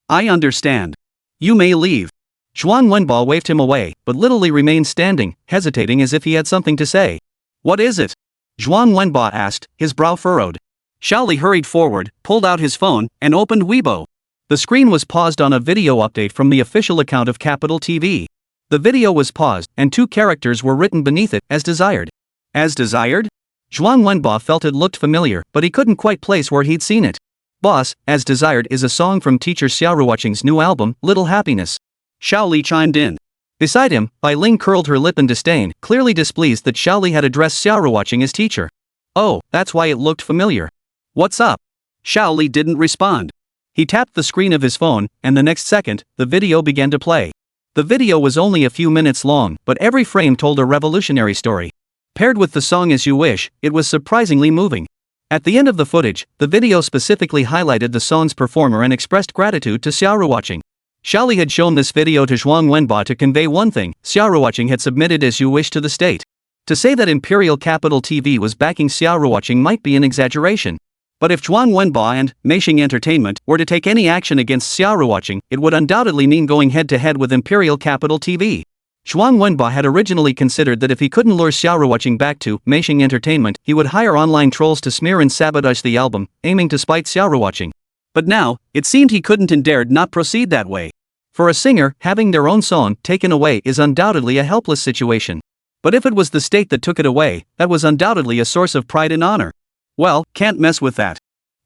I understand. You may leave. Zhuang Wenbo waved him away, but Little Li remained standing, hesitating as if he had something to say. What is it? Zhuang Wenbo asked, his brow furrowed. Xiao Li hurried forward, pulled out his phone, and opened Weibo. The screen was paused on a video update from the official account of Capital TV. The video was paused, and 2 characters were written beneath it, as desired. As desired? Zhuang Wenbo felt it looked familiar, but he couldn't quite place where he'd seen it. Boss, As Desired is a song from teacher Xia Ruoqing's new album, Little Happiness. Xiao Li chimed in. Beside him, Bai Ling curled her lip in disdain, clearly displeased that Xiao Li had addressed Xia Ruoqing as teacher. Oh, that's why it looked familiar. What's up? Xiao Li didn't respond. He tapped the screen of his phone, and the next second, the video began to play. The video was only a few minutes long, but every frame told a revolutionary story. Paired with the song As You Wish, it was surprisingly moving. At the end of the footage, the video specifically highlighted the song's performer and expressed gratitude to Xia Ruoqing. Xiao Li had shown this video to Zhuang Wenbo to convey one thing: Xia Ruoqing had submitted As You Wish to the state. To say that Imperial Capital TV was backing Xia Ruoqing might be an exaggeration. But if Zhuang Wenbo and Meisheng Entertainment were to take any action against Xia Ruoqing, it would undoubtedly mean going head-to-head with Imperial Capital TV. Zhuang Wenbo had originally considered that if he couldn't lure Xia Ruoqing back to Meisheng Entertainment, he would hire online trolls to smear and sabotage the album, aiming to spite Xia Ruoqing. But now, it seemed he couldn't and dared not proceed that way. For a singer, having their own song taken away is undoubtedly a helpless situation. But if it was the state that took it away, that was undoubtedly a source of pride and honor. Well, can't mess with that.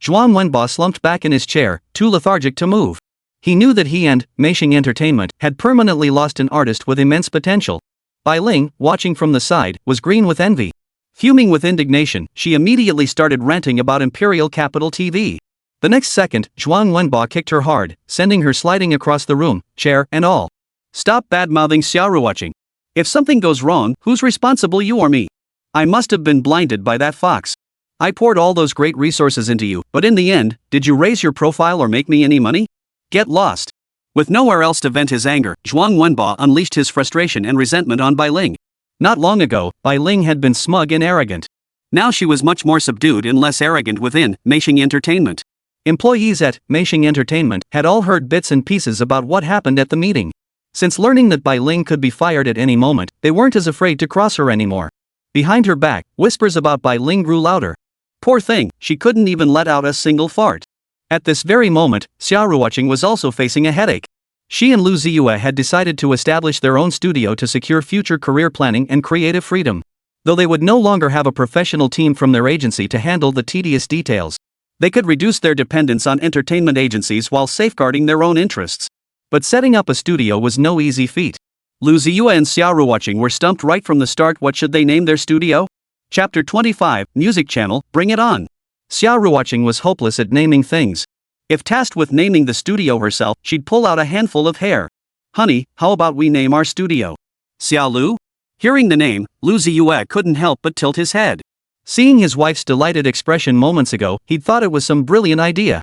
Zhuang Wenbo slumped back in his chair, too lethargic to move. He knew that he and Meisheng Entertainment had permanently lost an artist with immense potential. Bai Ling, watching from the side, was green with envy. Fuming with indignation, she immediately started ranting about Imperial Capital TV. The next second, Zhuang Wenbo kicked her hard, sending her sliding across the room, chair and all. Stop bad-mouthing Xia Ruoqing. If something goes wrong, who's responsible, you or me? I must have been blinded by that fox. I poured all those great resources into you, but in the end, did you raise your profile or make me any money? Get lost. With nowhere else to vent his anger, Zhuang Wenbo unleashed his frustration and resentment on Bai Ling. Not long ago, Bai Ling had been smug and arrogant. Now she was much more subdued and less arrogant within Meisheng Entertainment. Employees at Meisheng Entertainment had all heard bits and pieces about what happened at the meeting. Since learning that Bai Ling could be fired at any moment, they weren't as afraid to cross her anymore. Behind her back, whispers about Bai Ling grew louder. Poor thing, she couldn't even let out a single fart. At this very moment, Xia Ruoqing was also facing a headache. She and Lu Ziye had decided to establish their own studio to secure future career planning and creative freedom. Though they would no longer have a professional team from their agency to handle the tedious details, they could reduce their dependence on entertainment agencies while safeguarding their own interests. But setting up a studio was no easy feat. Lu Ziye and Xia Ruoqing were stumped right from the start. What should they name their studio? Chapter 25, Music Channel, Bring It On. Xia Ruoqing was hopeless at naming things. If tasked with naming the studio herself, she'd pull out a handful of hair. Honey, how about we name our studio Xia Lu? Hearing the name, Lu Ziye couldn't help but tilt his head. Seeing his wife's delighted expression moments ago, he'd thought it was some brilliant idea.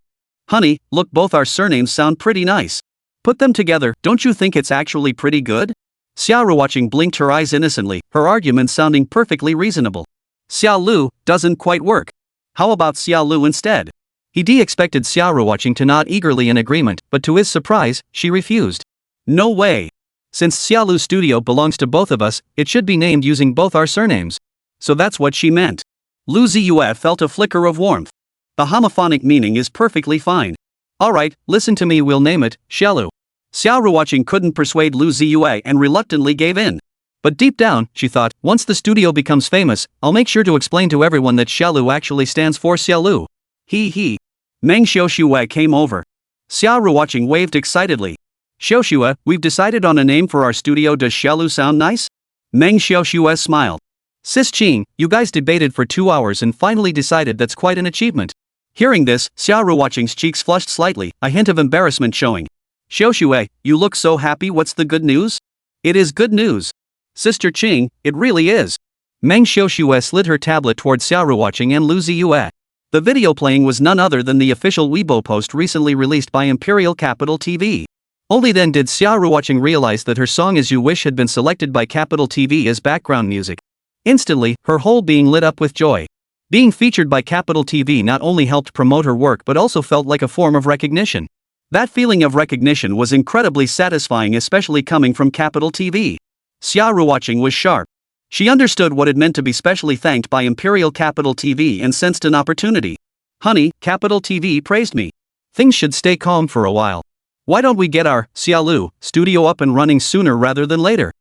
Honey, look, both our surnames sound pretty nice. Put them together, don't you think it's actually pretty good? Xia Ruoqing blinked her eyes innocently, her argument sounding perfectly reasonable. Xia Lu doesn't quite work. How about Xia Lu instead? He expected Xia Ruoqing to nod eagerly in agreement, but to his surprise, she refused. No way. Since Xia Lu's studio belongs to both of us, it should be named using both our surnames. So that's what she meant. Lu Ziye felt a flicker of warmth. The homophonic meaning is perfectly fine. Alright, listen to me, we'll name it Xia Lu. Xia Ruoqing couldn't persuade Lu Ziye and reluctantly gave in. But deep down, she thought, once the studio becomes famous, I'll make sure to explain to everyone that Xia Lu actually stands for Xia Lu. He. Meng Xiaoxue came over. Xia Ruoqing waved excitedly. Xiaoxue, we've decided on a name for our studio. Does Xia Lu sound nice? Meng Xiaoxue smiled. Sis Qing, you guys debated for 2 hours and finally decided. That's quite an achievement. Hearing this, Xia Ruoqing's cheeks flushed slightly, a hint of embarrassment showing. Xiaoxue, you look so happy. What's the good news? It is good news. Sister Qing, it really is. Meng Xiaoxue slid her tablet toward Xia Ruoqing and Lu Ziye. The video playing was none other than the official Weibo post recently released by Imperial Capital TV. Only then did Xia Ruoqing realize that her song As You Wish had been selected by Capital TV as background music. Instantly, her whole being lit up with joy. Being featured by Capital TV not only helped promote her work but also felt like a form of recognition. That feeling of recognition was incredibly satisfying, especially coming from Capital TV. Xia Ruoqing was sharp. She understood what it meant to be specially thanked by Imperial Capital TV and sensed an opportunity. Honey, Capital TV praised me. Things should stay calm for a while. Why don't we get our Xia Lu studio up and running sooner rather than later?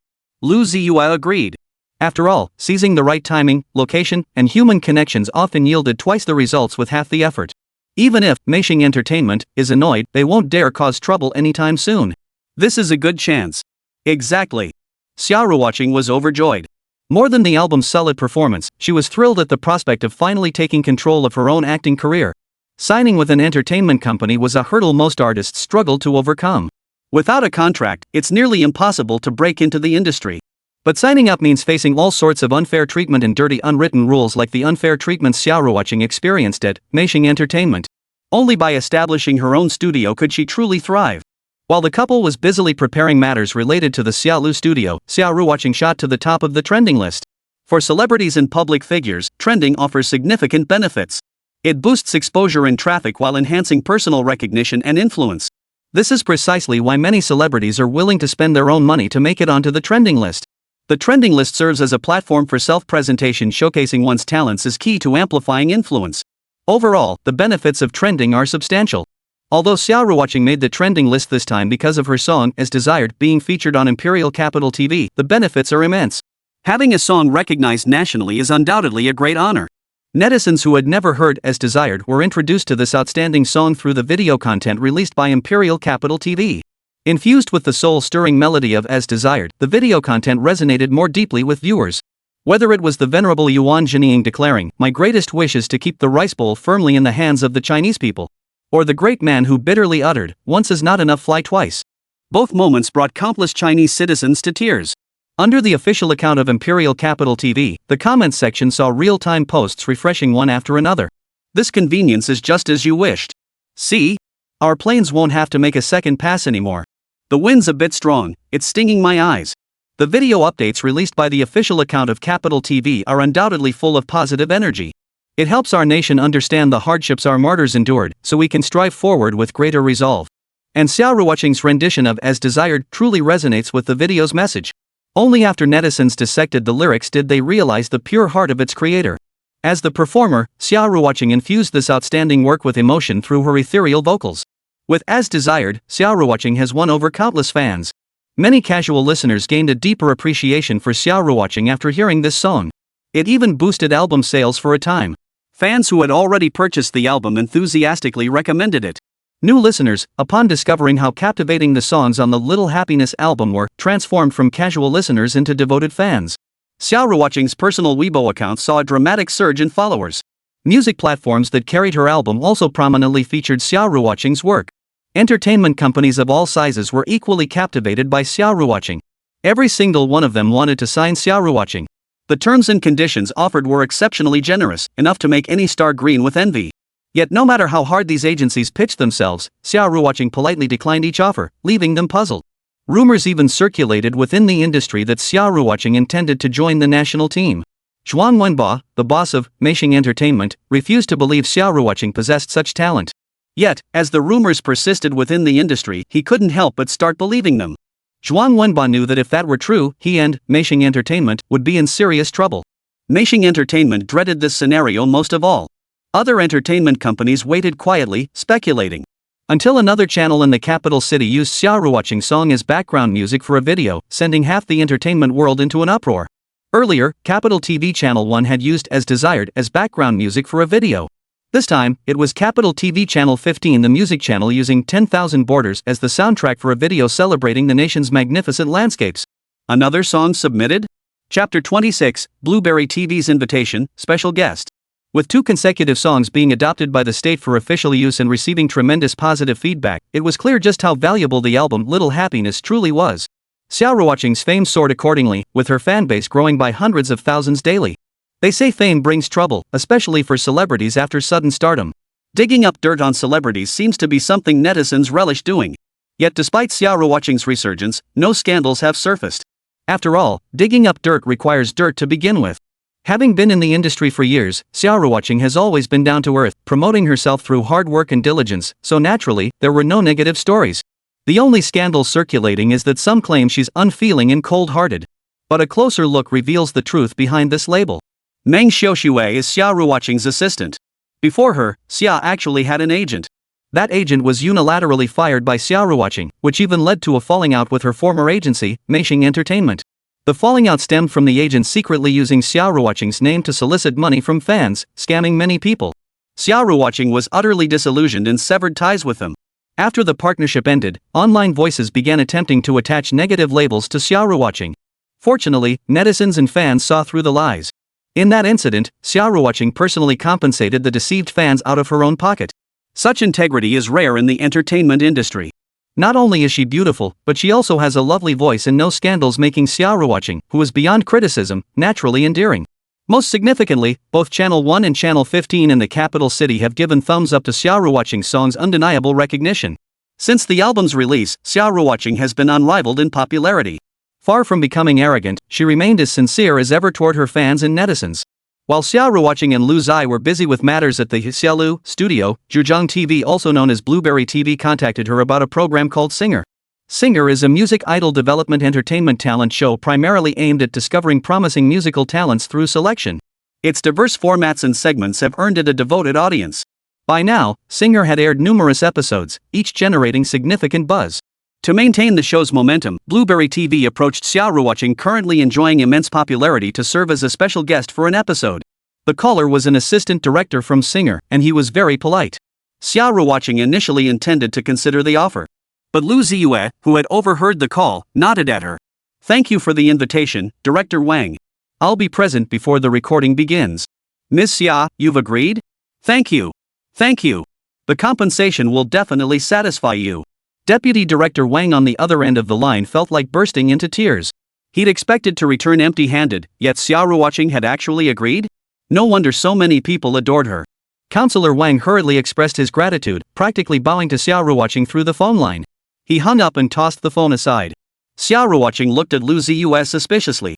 Lu Ziye agreed. After all, seizing the right timing, location, and human connections often yielded twice the results with half the effort. Even if Meishing Entertainment is annoyed, they won't dare cause trouble anytime soon. This is a good chance. Exactly. Xia Ruoqing was overjoyed. More than the album's solid performance, she was thrilled at the prospect of finally taking control of her own acting career. Signing with an entertainment company was a hurdle most artists struggled to overcome. Without a contract, it's nearly impossible to break into the industry. But signing up means facing all sorts of unfair treatment and dirty unwritten rules like the unfair treatment Xia Ruoqing experienced at Meishing Entertainment. Only by establishing her own studio could she truly thrive. While the couple was busily preparing matters related to the Xia Lu studio, Xia Ruoqing shot to the top of the trending list. For celebrities and public figures, trending offers significant benefits. It boosts exposure and traffic while enhancing personal recognition and influence. This is precisely why many celebrities are willing to spend their own money to make it onto the trending list. The trending list serves as a platform for self-presentation. Showcasing one's talents is key to amplifying influence. Overall, the benefits of trending are substantial. Although Xia Ruoqing made the trending list this time because of her song As Desired being featured on Imperial Capital TV, the benefits are immense. Having a song recognized nationally is undoubtedly a great honor. Netizens who had never heard As Desired were introduced to this outstanding song through the video content released by Imperial Capital TV. Infused with the soul-stirring melody of As Desired, the video content resonated more deeply with viewers. Whether it was the Venerable Yuan Zheniying declaring, "My greatest wish is to keep the rice bowl firmly in the hands of the Chinese people," or the great man who bitterly uttered, "Once is not enough, fly twice." Both moments brought countless Chinese citizens to tears. Under the official account of Imperial Capital TV, the comments section saw real-time posts refreshing one after another. This convenience is just as you wished. See? Our planes won't have to make a second pass anymore. The wind's a bit strong, it's stinging my eyes. The video updates released by the official account of Capital TV are undoubtedly full of positive energy. It helps our nation understand the hardships our martyrs endured, so we can strive forward with greater resolve. And Xia Ruoqing's rendition of As Desired truly resonates with the video's message. Only after netizens dissected the lyrics did they realize the pure heart of its creator. As the performer, Xia Ruoqing infused this outstanding work with emotion through her ethereal vocals. With As Desired, Xia Ruoqing has won over countless fans. Many casual listeners gained a deeper appreciation for Xia Ruoqing after hearing this song. It even boosted album sales for a time. Fans who had already purchased the album enthusiastically recommended it. New listeners, upon discovering how captivating the songs on the Little Happiness album were, transformed from casual listeners into devoted fans. Xia Ruoqing's personal Weibo account saw a dramatic surge in followers. Music platforms that carried her album also prominently featured Xia Ruoqing's work. Entertainment companies of all sizes were equally captivated by Xia Ruoqing. Every single one of them wanted to sign Xia Ruoqing. The terms and conditions offered were exceptionally generous, enough to make any star green with envy. Yet no matter how hard these agencies pitched themselves, Xia Ruoqing politely declined each offer, leaving them puzzled. Rumors even circulated within the industry that Xia Ruoqing intended to join the national team. Zhuang Wenba, the boss of Meishing Entertainment, refused to believe Xia Ruoqing possessed such talent. Yet, as the rumors persisted within the industry, he couldn't help but start believing them. Zhuang Wenba knew that if that were true, he and Meishing Entertainment would be in serious trouble. Meishing Entertainment dreaded this scenario most of all. Other entertainment companies waited quietly, speculating. Until another channel in the capital city used Xia Ruoqing's song as background music for a video, sending half the entertainment world into an uproar. Earlier, Capital TV Channel 1 had used As Desired as background music for a video. This time, it was Capital TV Channel 15, the music channel, using 10,000 Borders as the soundtrack for a video celebrating the nation's magnificent landscapes. Another song submitted? Chapter 26, Blueberry TV's Invitation, Special Guest. With 2 consecutive songs being adopted by the state for official use and receiving tremendous positive feedback, it was clear just how valuable the album Little Happiness truly was. Xia Ruoqing's fame soared accordingly, with her fanbase growing by hundreds of thousands daily. They say fame brings trouble, especially for celebrities after sudden stardom. Digging up dirt on celebrities seems to be something netizens relish doing. Yet despite Xia Ruoqing's resurgence, no scandals have surfaced. After all, digging up dirt requires dirt to begin with. Having been in the industry for years, Xia Ruoqing has always been down to earth, promoting herself through hard work and diligence, so naturally, there were no negative stories. The only scandal circulating is that some claim she's unfeeling and cold-hearted. But a closer look reveals the truth behind this label. Meng Xiaoxue is Xia Ruoqing's assistant. Before her, Xia actually had an agent. That agent was unilaterally fired by Xia Ruoqing, which even led to a falling out with her former agency, Meishing Entertainment. The falling out stemmed from the agent secretly using Xia Ruoqing's name to solicit money from fans, scamming many people. Xia Ruoqing was utterly disillusioned and severed ties with them. After the partnership ended, online voices began attempting to attach negative labels to Xia Ruoqing. Fortunately, netizens and fans saw through the lies. In that incident, Xia Ruoqing personally compensated the deceived fans out of her own pocket. Such integrity is rare in the entertainment industry. Not only is she beautiful, but she also has a lovely voice and no scandals, making Xia Ruoqing, who is beyond criticism, naturally endearing. Most significantly, both Channel 1 and Channel 15 in the capital city have given thumbs up to Xia Ruoqing's song's undeniable recognition. Since the album's release, Xia Ruoqing has been unrivaled in popularity. Far from becoming arrogant, she remained as sincere as ever toward her fans and netizens. While Xia Ruoqing and Lu Ziye were busy with matters at the Xiaolu studio, Zhejiang TV, also known as Blueberry TV, contacted her about a program called Singer. Singer is a music idol development entertainment talent show primarily aimed at discovering promising musical talents through selection. Its diverse formats and segments have earned it a devoted audience. By now, Singer had aired numerous episodes, each generating significant buzz. To maintain the show's momentum, Blueberry TV approached Xia Ruoqing, currently enjoying immense popularity, to serve as a special guest for an episode. The caller was an assistant director from Singer, and he was very polite. Xia Ruoqing initially intended to consider the offer. But Lu Ziye, who had overheard the call, nodded at her. "Thank you for the invitation, Director Wang. I'll be present before the recording begins." "Ms. Xia, you've agreed? Thank you. Thank you. The compensation will definitely satisfy you." Deputy Director Wang on the other end of the line felt like bursting into tears. He'd expected to return empty-handed, yet Xia Ruoqing had actually agreed? No wonder so many people adored her. Counselor Wang hurriedly expressed his gratitude, practically bowing to Xia Ruoqing through the phone line. He hung up and tossed the phone aside. Xia Ruoqing looked at Lu Ziye suspiciously.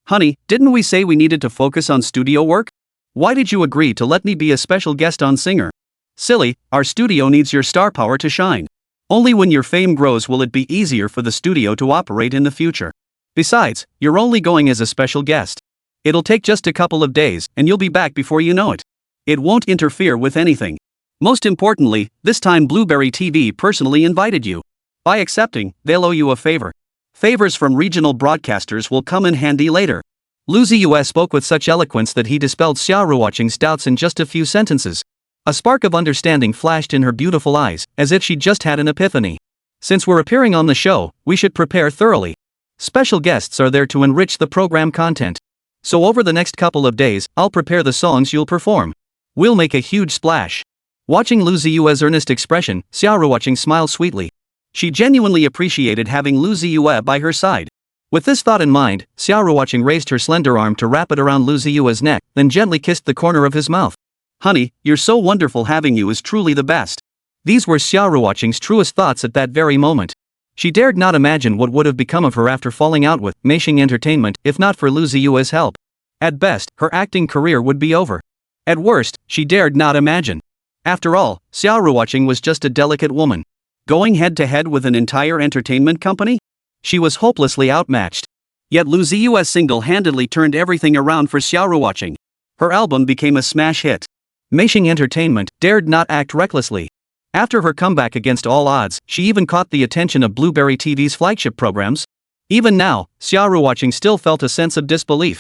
"Honey, didn't we say we needed to focus on studio work? Why did you agree to let me be a special guest on Singer?" "Silly, our studio needs your star power to shine. Only when your fame grows will it be easier for the studio to operate in the future. Besides, you're only going as a special guest. It'll take just a couple of days, and you'll be back before you know it. It won't interfere with anything. Most importantly, this time Blueberry TV personally invited you. By accepting, they'll owe you a favor. Favors from regional broadcasters will come in handy later." Lu Ziye spoke with such eloquence that he dispelled Xia Ruoqing's doubts in just a few sentences. A spark of understanding flashed in her beautiful eyes, as if she'd just had an epiphany. "Since we're appearing on the show, we should prepare thoroughly. Special guests are there to enrich the program content. So over the next couple of days, I'll prepare the songs you'll perform. We'll make a huge splash. Watching Lu Ziye's earnest expression, Xia Ruoqing smiled sweetly. She genuinely appreciated having Lu Ziye by her side. With this thought in mind, Xia Ruoqing raised her slender arm to wrap it around Lu Ziye's neck, then gently kissed the corner of his mouth. Honey, you're so wonderful, having you is truly the best. These were Xia Ruoqing's truest thoughts at that very moment. She dared not imagine what would have become of her after falling out with Manhwaresumen Entertainment if not for Lu Ziye's help. At best, her acting career would be over. At worst, she dared not imagine. After all, Xia Ruoqing was just a delicate woman. Going head-to-head with an entire entertainment company? She was hopelessly outmatched. Yet Lu Ziye single-handedly turned everything around for Xia Ruoqing. Her album became a smash hit. Manhwaresumen Entertainment dared not act recklessly. After her comeback against all odds, she even caught the attention of Blueberry TV's flagship programs. Even now, Xia Ruoqing still felt a sense of disbelief.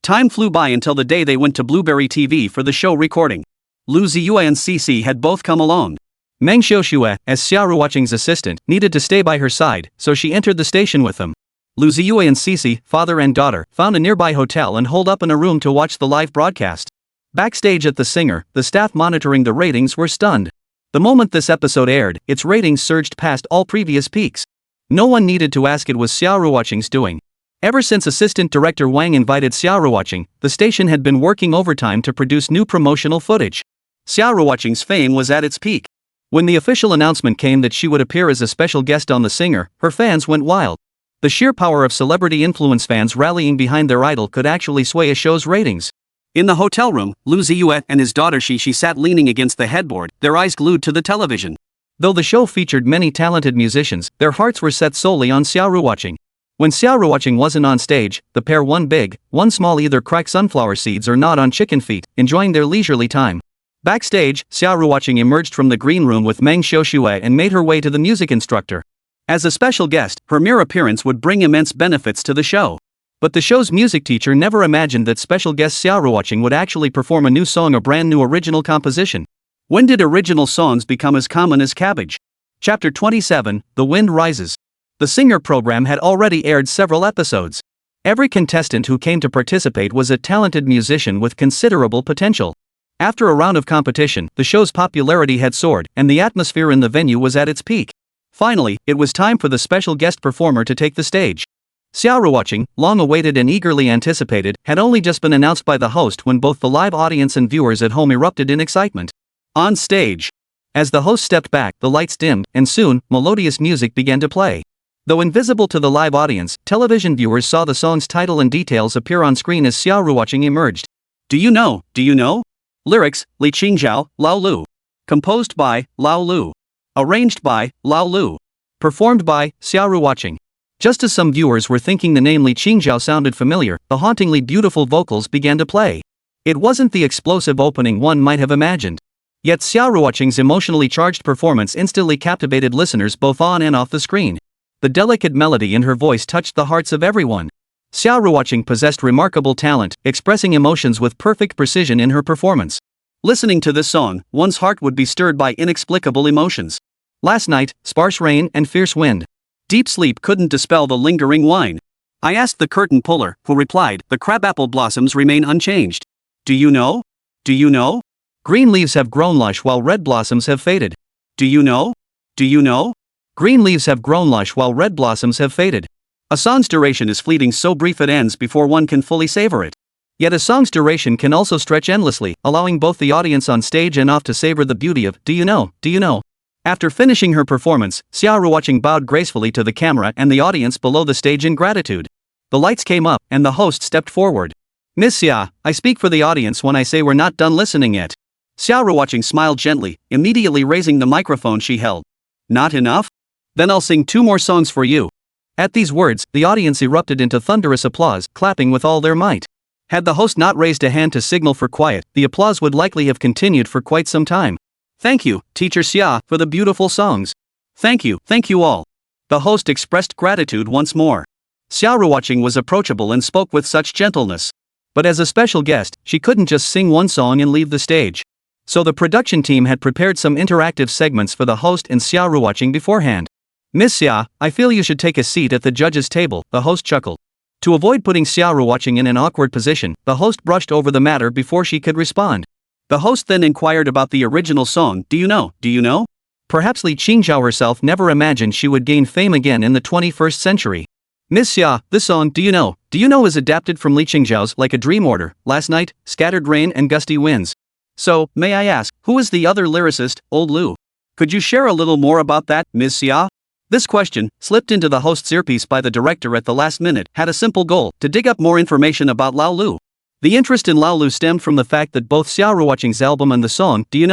Time flew by until the day they went to Blueberry TV for the show recording. Lu Ziye and Xixi had both come along. Meng Xiaoxue, as Xia Ruoqing's assistant, needed to stay by her side, so she entered the station with them. Lu Ziye and Xixi, father and daughter, found a nearby hotel and holed up in a room to watch the live broadcast. Backstage at the singer, the staff monitoring the ratings were stunned. The moment this episode aired, its ratings surged past all previous peaks. No one needed to ask, it was Xia Ruoqing's doing. Ever since assistant director Wang invited Xia Ruoqing, the station had been working overtime to produce new promotional footage. Xia Ruoqing's fame was at its peak. When the official announcement came that she would appear as a special guest on The Singer, her fans went wild. The sheer power of celebrity influence, fans rallying behind their idol, could actually sway a show's ratings. In the hotel room, Lu Ziye and his daughter Xixi sat leaning against the headboard, their eyes glued to the television. Though the show featured many talented musicians, their hearts were set solely on Xia Ruoqing. When Xia Ruoqing wasn't on stage, the pair one big, one small, either crack sunflower seeds or nod on chicken feet, enjoying their leisurely time. Backstage, Xia Ruoqing emerged from the green room with Meng Xiaoxue and made her way to the music instructor. As a special guest, her mere appearance would bring immense benefits to the show. But the show's music teacher never imagined that special guest Xia Ruoqing would actually perform a new song, a brand new original composition. When did original songs become as common as cabbage? Chapter 27, The Wind Rises. The Singer program had already aired several episodes. Every contestant who came to participate was a talented musician with considerable potential. After a round of competition, the show's popularity had soared, and the atmosphere in the venue was at its peak. Finally, it was time for the special guest performer to take the stage. Xia Ruoqing, long awaited and eagerly anticipated, had only just been announced by the host when both the live audience and viewers at home erupted in excitement. On stage. As the host stepped back, the lights dimmed, and soon, melodious music began to play. Though invisible to the live audience, television viewers saw the song's title and details appear on screen as Xia Ruoqing emerged. Do you know? Lyrics, Li Qingzhao, Lao Lu. Composed by, Lao Lu. Arranged by, Lao Lu. Performed by, Xia Ruoqing. Just as some viewers were thinking the name Li Qingzhao sounded familiar, the hauntingly beautiful vocals began to play. It wasn't the explosive opening one might have imagined. Yet Xia Ruoqing's emotionally charged performance instantly captivated listeners both on and off the screen. The delicate melody in her voice touched the hearts of everyone. Xia Ruoqing possessed remarkable talent, expressing emotions with perfect precision in her performance. Listening to this song, one's heart would be stirred by inexplicable emotions. Last night, sparse rain and fierce wind. Deep sleep couldn't dispel the lingering whine. I asked the curtain puller, who replied, the crabapple blossoms remain unchanged. Do you know? Green leaves have grown lush while red blossoms have faded. Do you know? Green leaves have grown lush while red blossoms have faded. A song's duration is fleeting, so brief it ends before one can fully savor it. Yet a song's duration can also stretch endlessly, allowing both the audience on stage and off to savor the beauty of Do you know? After finishing her performance, Xia Ruoqing bowed gracefully to the camera and the audience below the stage in gratitude. The lights came up, and the host stepped forward. Miss Xia, I speak for the audience when I say we're not done listening yet. Xia Ruoqing smiled gently, immediately raising the microphone she held. Not enough? Then I'll sing 2 more songs for you. At these words, the audience erupted into thunderous applause, clapping with all their might. Had the host not raised a hand to signal for quiet, the applause would likely have continued for quite some time. Thank you, Teacher Xia, for the beautiful songs. Thank you all. The host expressed gratitude once more. Xia Ruoqing was approachable and spoke with such gentleness. But as a special guest, she couldn't just sing one song and leave the stage. So the production team had prepared some interactive segments for the host and Xia Ruoqing beforehand. Miss Xia, I feel you should take a seat at the judges' table, the host chuckled. To avoid putting Xia Ruoqing in an awkward position, the host brushed over the matter before she could respond. The host then inquired about the original song. Do you know? Do you know? Perhaps Li Qingzhao herself never imagined she would gain fame again in the 21st century. Ms. Xia, this song, do you know, is adapted from Li Qingzhao's Like a Dream order, Last Night, Scattered Rain and Gusty Winds. So, may I ask, who is the other lyricist, Old Lu? Could you share a little more about that, Ms. Xia? This question, slipped into the host's earpiece by the director at the last minute, had a simple goal: to dig up more information about Lao Lu. The interest in Lao Lu stemmed from the fact that both Xia Ruoqing's album and the song, Do You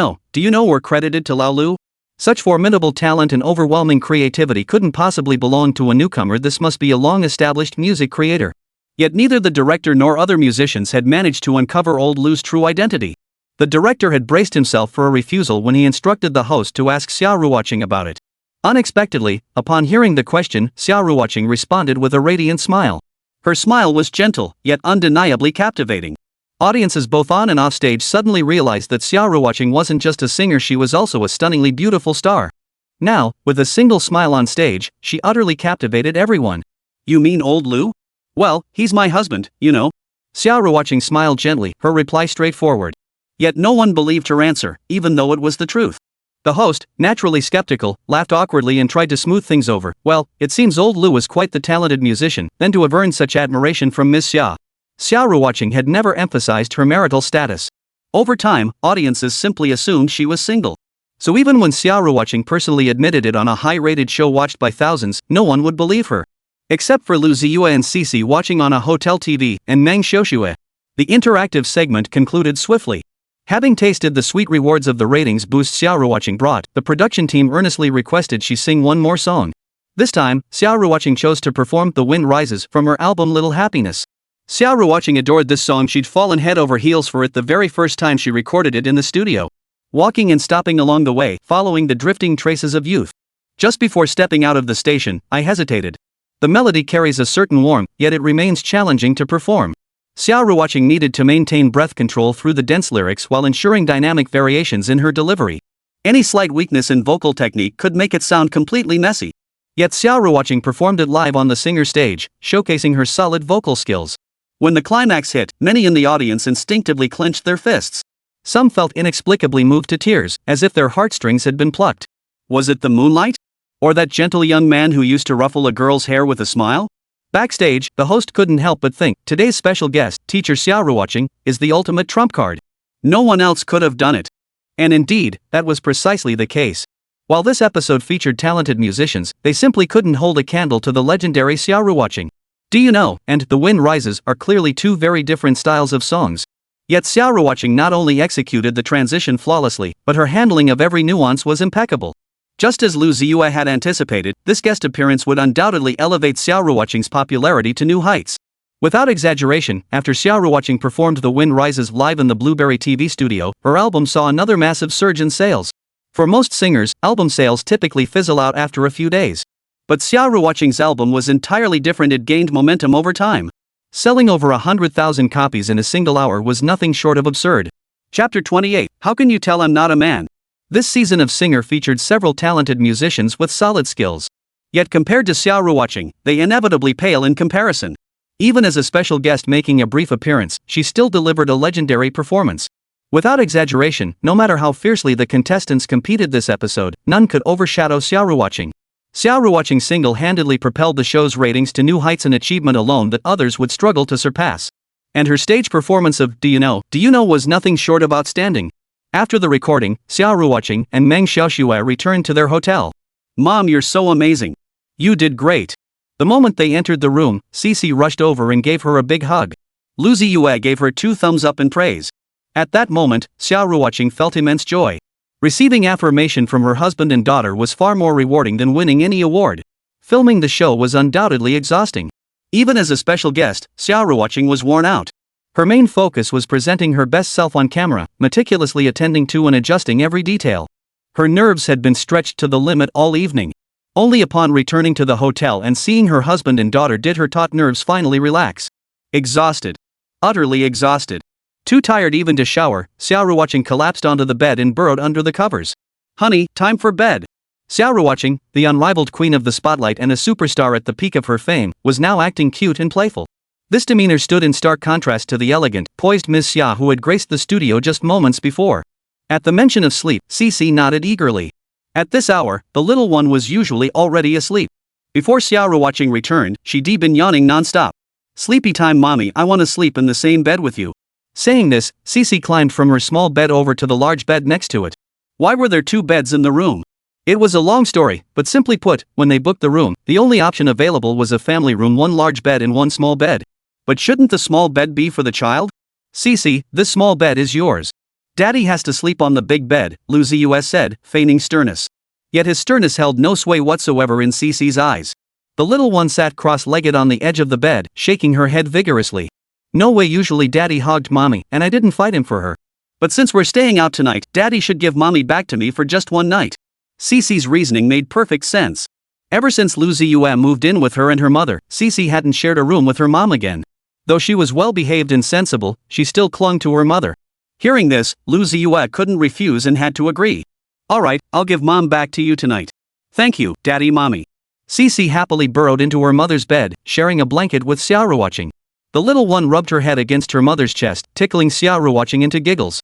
Know, were credited to Lao Lu. Such formidable talent and overwhelming creativity couldn't possibly belong to a newcomer. This must be a long-established music creator. Yet neither the director nor other musicians had managed to uncover Old Lu's true identity. The director had braced himself for a refusal when he instructed the host to ask Xia Ruoqing about it. Unexpectedly, upon hearing the question, Xia Ruoqing responded with a radiant smile. Her smile was gentle, yet undeniably captivating. Audiences both on and off stage suddenly realized that Xia Ruoqing wasn't just a singer, she was also a stunningly beautiful star. Now, with a single smile on stage, she utterly captivated everyone. You mean Old Lu? Well, he's my husband, you know. Xia Ruoqing smiled gently, her reply straightforward. Yet no one believed her answer, even though it was the truth. The host, naturally skeptical, laughed awkwardly and tried to smooth things over. Well, it seems Old Lu was quite the talented musician, then to have earned such admiration from Ms. Xia. Xia Ruoqing had never emphasized her marital status. Over time, audiences simply assumed she was single. So even when Xia Ruoqing personally admitted it on a high-rated show watched by thousands, no one would believe her. Except for Lu Ziye and Xixi watching on a hotel TV, and manhwaresumen. The interactive segment concluded swiftly. Having tasted the sweet rewards of the ratings boost Xia Ruoqing brought, the production team earnestly requested she sing one more song. This time, Xia Ruoqing chose to perform The Wind Rises from her album Little Happiness. Xia Ruoqing adored this song. She'd fallen head over heels for it the very first time she recorded it in the studio. Walking and stopping along the way, following the drifting traces of youth. Just before stepping out of the station, I hesitated. The melody carries a certain warmth, yet it remains challenging to perform. Xia Ruoqing needed to maintain breath control through the dense lyrics while ensuring dynamic variations in her delivery. Any slight weakness in vocal technique could make it sound completely messy. Yet Xia Ruoqing performed it live on the singer's stage, showcasing her solid vocal skills. When the climax hit, many in the audience instinctively clenched their fists. Some felt inexplicably moved to tears, as if their heartstrings had been plucked. Was it the moonlight? Or that gentle young man who used to ruffle a girl's hair with a smile? Backstage, the host couldn't help but think, today's special guest, teacher Xia Ruoqing, is the ultimate trump card. No one else could have done it. And indeed, that was precisely the case. While this episode featured talented musicians, they simply couldn't hold a candle to the legendary Xia Ruoqing. Do You Know and The Wind Rises are clearly two very different styles of songs. Yet Xia Ruoqing not only executed the transition flawlessly, but her handling of every nuance was impeccable. Just as Lu Ziye had anticipated, this guest appearance would undoubtedly elevate Xia Ruoqing's popularity to new heights. Without exaggeration, after Xia Ruoqing performed The Wind Rises live in the Blueberry TV studio, her album saw another massive surge in sales. For most singers, album sales typically fizzle out after a few days. But Xia Ruoqing's album was entirely different. It gained momentum over time. Selling over 100,000 copies in a single hour was nothing short of absurd. Chapter 28, How Can You Tell I'm Not a Man? This season of Singer featured several talented musicians with solid skills. Yet compared to Xia Ruoqing, they inevitably pale in comparison. Even as a special guest making a brief appearance, she still delivered a legendary performance. Without exaggeration, no matter how fiercely the contestants competed this episode, none could overshadow Xia Ruoqing. Xia Ruoqing single-handedly propelled the show's ratings to new heights, an achievement alone that others would struggle to surpass. And her stage performance of Do You Know was nothing short of outstanding. After the recording, Xia Ruoqing and manhwaresumen returned to their hotel. Mom, you're so amazing. You did great. The moment they entered the room, Xixi rushed over and gave her a big hug. Lu Ziye gave her 2 thumbs up in praise. At that moment, Xia Ruoqing felt immense joy. Receiving affirmation from her husband and daughter was far more rewarding than winning any award. Filming the show was undoubtedly exhausting. Even as a special guest, Xia Ruoqing was worn out. Her main focus was presenting her best self on camera, meticulously attending to and adjusting every detail. Her nerves had been stretched to the limit all evening. Only upon returning to the hotel and seeing her husband and daughter did her taut nerves finally relax. Exhausted. Utterly exhausted. Too tired even to shower, Xia Ruoqing collapsed onto the bed and burrowed under the covers. Honey, time for bed. Xia Ruoqing, the unrivaled queen of the spotlight and a superstar at the peak of her fame, was now acting cute and playful. This demeanor stood in stark contrast to the elegant, poised Ms. Xia who had graced the studio just moments before. At the mention of sleep, Xixi nodded eagerly. At this hour, the little one was usually already asleep. Before Xia Ruoqing returned, she'd been yawning non-stop. "Sleepy time, mommy, I want to sleep in the same bed with you." Saying this, Xixi climbed from her small bed over to the large bed next to it. Why were there two beds in the room? It was a long story, but simply put, when they booked the room, the only option available was a family room, one large bed and one small bed. But shouldn't the small bed be for the child? "Xixi, this small bed is yours. Daddy has to sleep on the big bed," Lu Ziye said, feigning sternness. Yet his sternness held no sway whatsoever in Xixi's eyes. The little one sat cross-legged on the edge of the bed, shaking her head vigorously. "No way, usually Daddy hogged Mommy, and I didn't fight him for her. But since we're staying out tonight, Daddy should give Mommy back to me for just one night." Xixi's reasoning made perfect sense. Ever since Lu Ziye moved in with her and her mother, Xixi hadn't shared a room with her mom again. Though she was well-behaved and sensible, she still clung to her mother. Hearing this, Lu Ziye couldn't refuse and had to agree. "Alright, I'll give Mom back to you tonight." "Thank you, Daddy Mommy." Xixi happily burrowed into her mother's bed, sharing a blanket with Xia Ruoqing. The little one rubbed her head against her mother's chest, tickling Xia Ruoqing into giggles.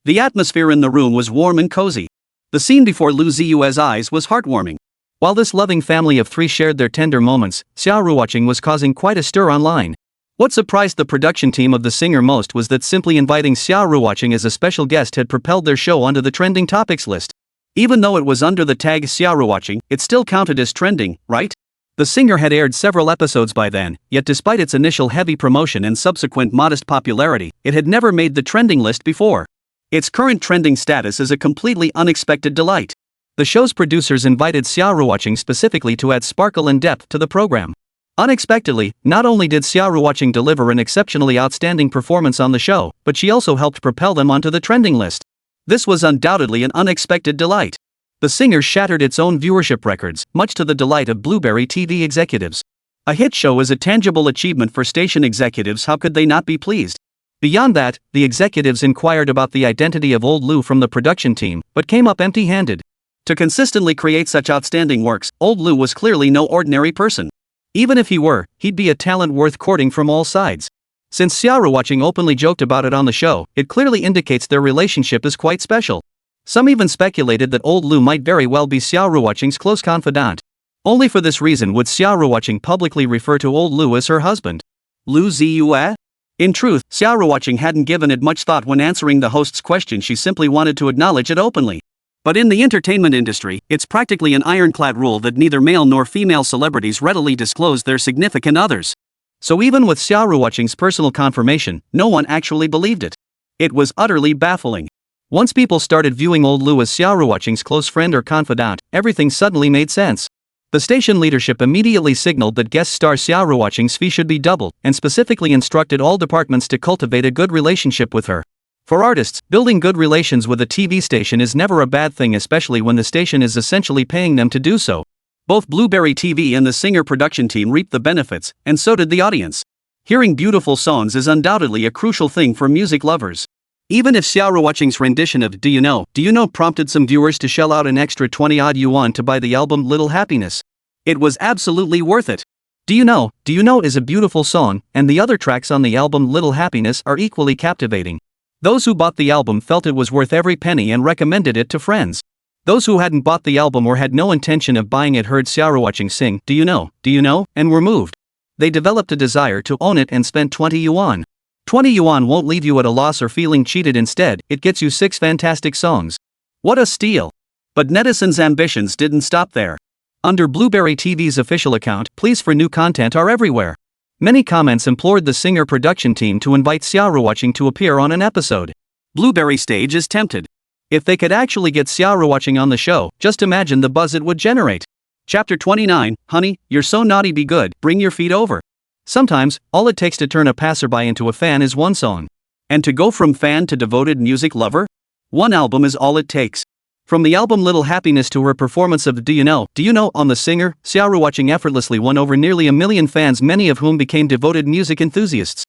The atmosphere in the room was warm and cozy. The scene before Lu Ziye's eyes was heartwarming. While this loving family of three shared their tender moments, Xia Ruoqing was causing quite a stir online. What surprised the production team of The Singer most was that simply inviting Xia Ruoqing as a special guest had propelled their show onto the trending topics list. Even though it was under the tag Xia Ruoqing, it still counted as trending, right? The Singer had aired several episodes by then, yet despite its initial heavy promotion and subsequent modest popularity, it had never made the trending list before. Its current trending status is a completely unexpected delight. The show's producers invited Xia Ruoqing specifically to add sparkle and depth to the program. Unexpectedly, not only did Xia Ruoqing deliver an exceptionally outstanding performance on the show, but she also helped propel them onto the trending list. This was undoubtedly an unexpected delight. The Singer shattered its own viewership records, much to the delight of Blueberry TV executives. A hit show is a tangible achievement for station executives, how could they not be pleased? Beyond that, the executives inquired about the identity of old Lu from the production team, but came up empty-handed. To consistently create such outstanding works, old Lu was clearly no ordinary person. Even if he were, he'd be a talent worth courting from all sides. Since Xia Ruoqing openly joked about it on the show, it clearly indicates their relationship is quite special. Some even speculated that old Lu might very well be Xia Ruoqing's close confidant. Only for this reason would Xia Ruoqing publicly refer to old Lu as her husband. Lu Ziye? In truth, Xia Ruoqing hadn't given it much thought when answering the host's question, she simply wanted to acknowledge it openly. But in the entertainment industry, it's practically an ironclad rule that neither male nor female celebrities readily disclose their significant others. So even with Xia Ruoqing's personal confirmation, no one actually believed it. It was utterly baffling. Once people started viewing old Lu as Xia Ruoqing's close friend or confidant, everything suddenly made sense. The station leadership immediately signaled that guest star Xia Ruoqing's fee should be doubled, and specifically instructed all departments to cultivate a good relationship with her. For artists, building good relations with a TV station is never a bad thing, especially when the station is essentially paying them to do so. Both Blueberry TV and the Singer production team reaped the benefits, and so did the audience. Hearing beautiful songs is undoubtedly a crucial thing for music lovers. Even if Xia Ruoqing's rendition of Do You Know prompted some viewers to shell out an extra 20-odd yuan to buy the album Little Happiness, it was absolutely worth it. Do You Know is a beautiful song, and the other tracks on the album Little Happiness are equally captivating. Those who bought the album felt it was worth every penny and recommended it to friends. Those who hadn't bought the album or had no intention of buying it heard Xia Ruoqing sing Do You Know, and were moved. They developed a desire to own it and spent 20 yuan. 20 yuan won't leave you at a loss or feeling cheated, instead, it gets you 6 fantastic songs. What a steal! But netizens' ambitions didn't stop there. Under Blueberry TV's official account, pleas for new content are everywhere. Many comments implored the Singer production team to invite Xia Ruoqing to appear on an episode. Blueberry stage is tempted. If they could actually get Xia Ruoqing on the show, just imagine the buzz it would generate. Chapter 29, Honey, You're So Naughty Be Good, Bring Your Feet Over. Sometimes, all it takes to turn a passerby into a fan is one song. And to go from fan to devoted music lover? One album is all it takes. From the album Little Happiness to her performance of Do You Know on The Singer, Xia Ruoqing effortlessly won over nearly 1 million fans, many of whom became devoted music enthusiasts.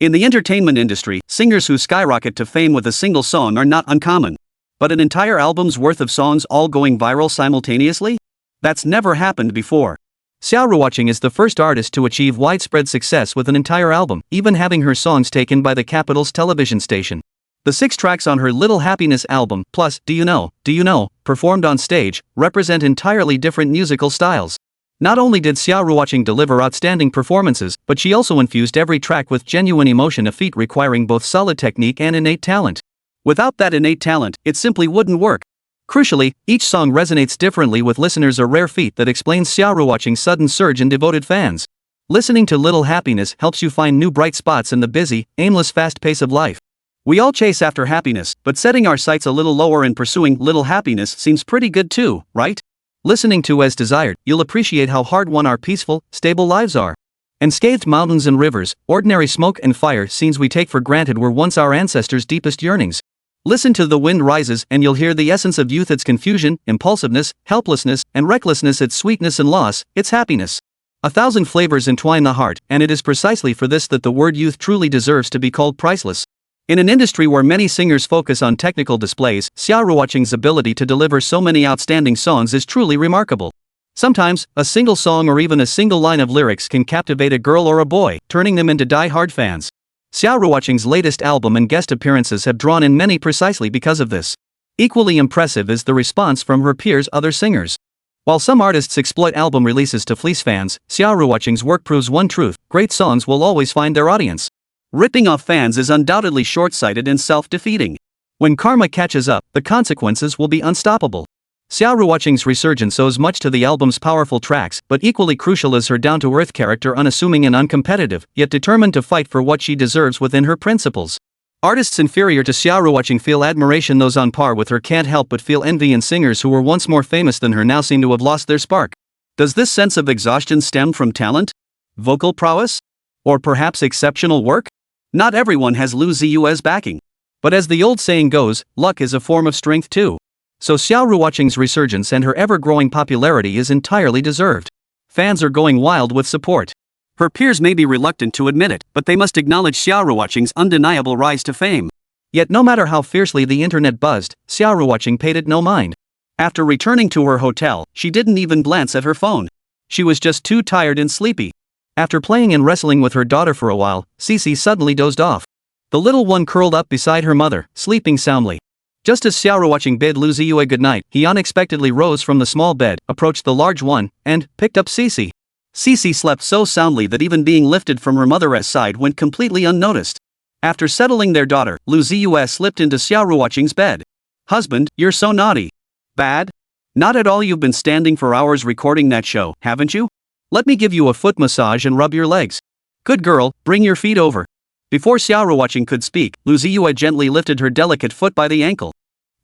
In the entertainment industry, singers who skyrocket to fame with a single song are not uncommon. But an entire album's worth of songs all going viral simultaneously? That's never happened before. Xia Ruoqing is the first artist to achieve widespread success with an entire album, even having her songs taken by the capital's television station. The 6 tracks on her Little Happiness album, plus Do You Know, performed on stage, represent entirely different musical styles. Not only did Xia Ruoqing deliver outstanding performances, but she also infused every track with genuine emotion, a feat requiring both solid technique and innate talent. Without that innate talent, it simply wouldn't work. Crucially, each song resonates differently with listeners, a rare feat that explains Xia Ruoqing's sudden surge in devoted fans. Listening to Little Happiness helps you find new bright spots in the busy, aimless fast pace of life. We all chase after happiness, but setting our sights a little lower and pursuing little happiness seems pretty good too, right? Listening to As Desired, you'll appreciate how hard-won our peaceful, stable lives are. Unscathed mountains and rivers, ordinary smoke and fire, scenes we take for granted were once our ancestors' deepest yearnings. Listen to The Wind Rises and you'll hear the essence of youth, its confusion, impulsiveness, helplessness, and recklessness, its sweetness and loss, its happiness. 1,000 flavors entwine the heart, and it is precisely for this that the word youth truly deserves to be called priceless. In an industry where many singers focus on technical displays, Xia Ruoqing's ability to deliver so many outstanding songs is truly remarkable. Sometimes, a single song or even a single line of lyrics can captivate a girl or a boy, turning them into die-hard fans. Xia Ruoqing's latest album and guest appearances have drawn in many precisely because of this. Equally impressive is the response from her peers, other singers. While some artists exploit album releases to fleece fans, Xia Ruoqing's work proves one truth: great songs will always find their audience. Ripping off fans is undoubtedly short-sighted and self-defeating. When karma catches up, the consequences will be unstoppable. Xia Ruoqing's resurgence owes much to the album's powerful tracks, but equally crucial is her down-to-earth character, unassuming and uncompetitive, yet determined to fight for what she deserves within her principles. Artists inferior to Xia Ruoqing feel admiration, those on par with her can't help but feel envy, and singers who were once more famous than her now seem to have lost their spark. Does this sense of exhaustion stem from talent? Vocal prowess? Or perhaps exceptional work? Not everyone has Lu Ziye's backing. But as the old saying goes, luck is a form of strength too. So Xia Ruoqing's resurgence and her ever-growing popularity is entirely deserved. Fans are going wild with support. Her peers may be reluctant to admit it, but they must acknowledge Xia Ruoqing's undeniable rise to fame. Yet no matter how fiercely the internet buzzed, Xia Ruoqing paid it no mind. After returning to her hotel, she didn't even glance at her phone. She was just too tired and sleepy. After playing and wrestling with her daughter for a while, Xixi suddenly dozed off. The little one curled up beside her mother, sleeping soundly. Just as Xia Ruoqing bid Lu Ziye goodnight, he unexpectedly rose from the small bed, approached the large one, and picked up Xixi. Xixi slept so soundly that even being lifted from her mother's side went completely unnoticed. After settling their daughter, Lu Ziye slipped into Xia Ruoqing's bed. "Husband, you're so naughty." "Bad? Not at all. You've been standing for hours recording that show, haven't you? Let me give you a foot massage and rub your legs." "Good girl, bring your feet over." Before Xia Ruoqing could speak, Lu Ziye gently lifted her delicate foot by the ankle.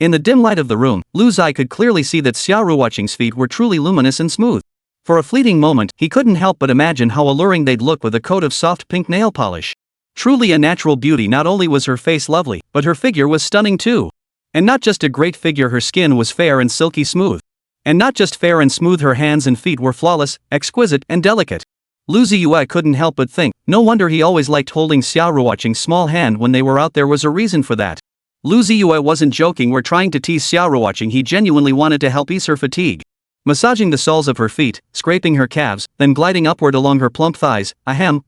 In the dim light of the room, Lu Ziye could clearly see that Xia Ruoqing's feet were truly luminous and smooth. For a fleeting moment, he couldn't help but imagine how alluring they'd look with a coat of soft pink nail polish. Truly a natural beauty. Not only was her face lovely, but her figure was stunning too. And not just a great figure, her skin was fair and silky smooth. And not just fair and smooth, her hands and feet were flawless, exquisite, and delicate. Lu Ziye couldn't help but think, no wonder he always liked holding Xia Ruoqing's small hand when they were out. There was a reason for that. Lu Ziye wasn't joking or trying to tease Xia Ruoqing. He genuinely wanted to help ease her fatigue. Massaging the soles of her feet, scraping her calves, then gliding upward along her plump thighs,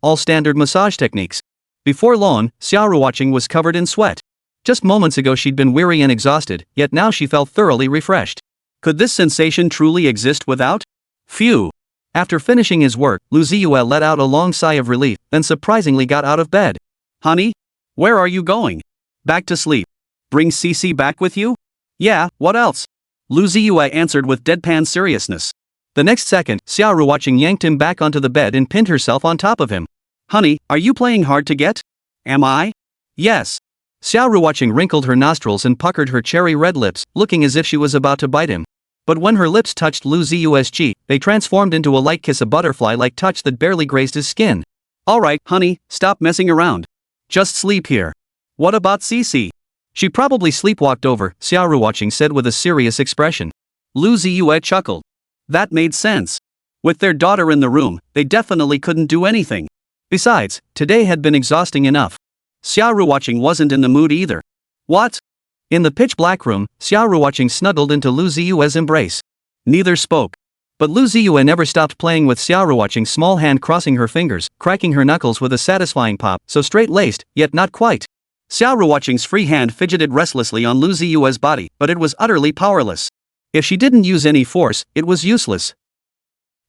all standard massage techniques. Before long, Xia Ruoqing was covered in sweat. Just moments ago she'd been weary and exhausted, yet now she felt thoroughly refreshed. Could this sensation truly exist without? Phew. After finishing his work, Lu Ziye let out a long sigh of relief, then surprisingly got out of bed. "Honey? Where are you going?" "Back to sleep." "Bring Xixi back with you?" "Yeah, what else?" Lu Ziye answered with deadpan seriousness. The next second, Xia Ruoqing yanked him back onto the bed and pinned herself on top of him. "Honey, are you playing hard to get?" "Am I?" "Yes." Xia Ruoqing wrinkled her nostrils and puckered her cherry-red lips, looking as if she was about to bite him. But when her lips touched Lu Ziye's cheek, they transformed into a light kiss, a butterfly-like touch that barely grazed his skin. "All right, honey, stop messing around. Just sleep here." "What about Xixi?" "She probably sleepwalked over," Xia Ruoqing said with a serious expression. Lu Ziye chuckled. That made sense. With their daughter in the room, they definitely couldn't do anything. Besides, today had been exhausting enough. Xia Ruoqing wasn't in the mood either. "What?" In the pitch-black room, Xia Ruoqing snuggled into Lu Ziye's embrace. Neither spoke. But Lu Ziye never stopped playing with Xia Ruoqing's small hand, crossing her fingers, cracking her knuckles with a satisfying pop, so straight-laced, yet not quite. Xia Ruoqing's free hand fidgeted restlessly on Lu Ziye's body, but it was utterly powerless. If she didn't use any force, it was useless.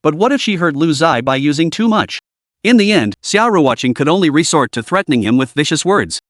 But what if she hurt Lu Ziye by using too much? In the end, Xia Ruoqing could only resort to threatening him with vicious words.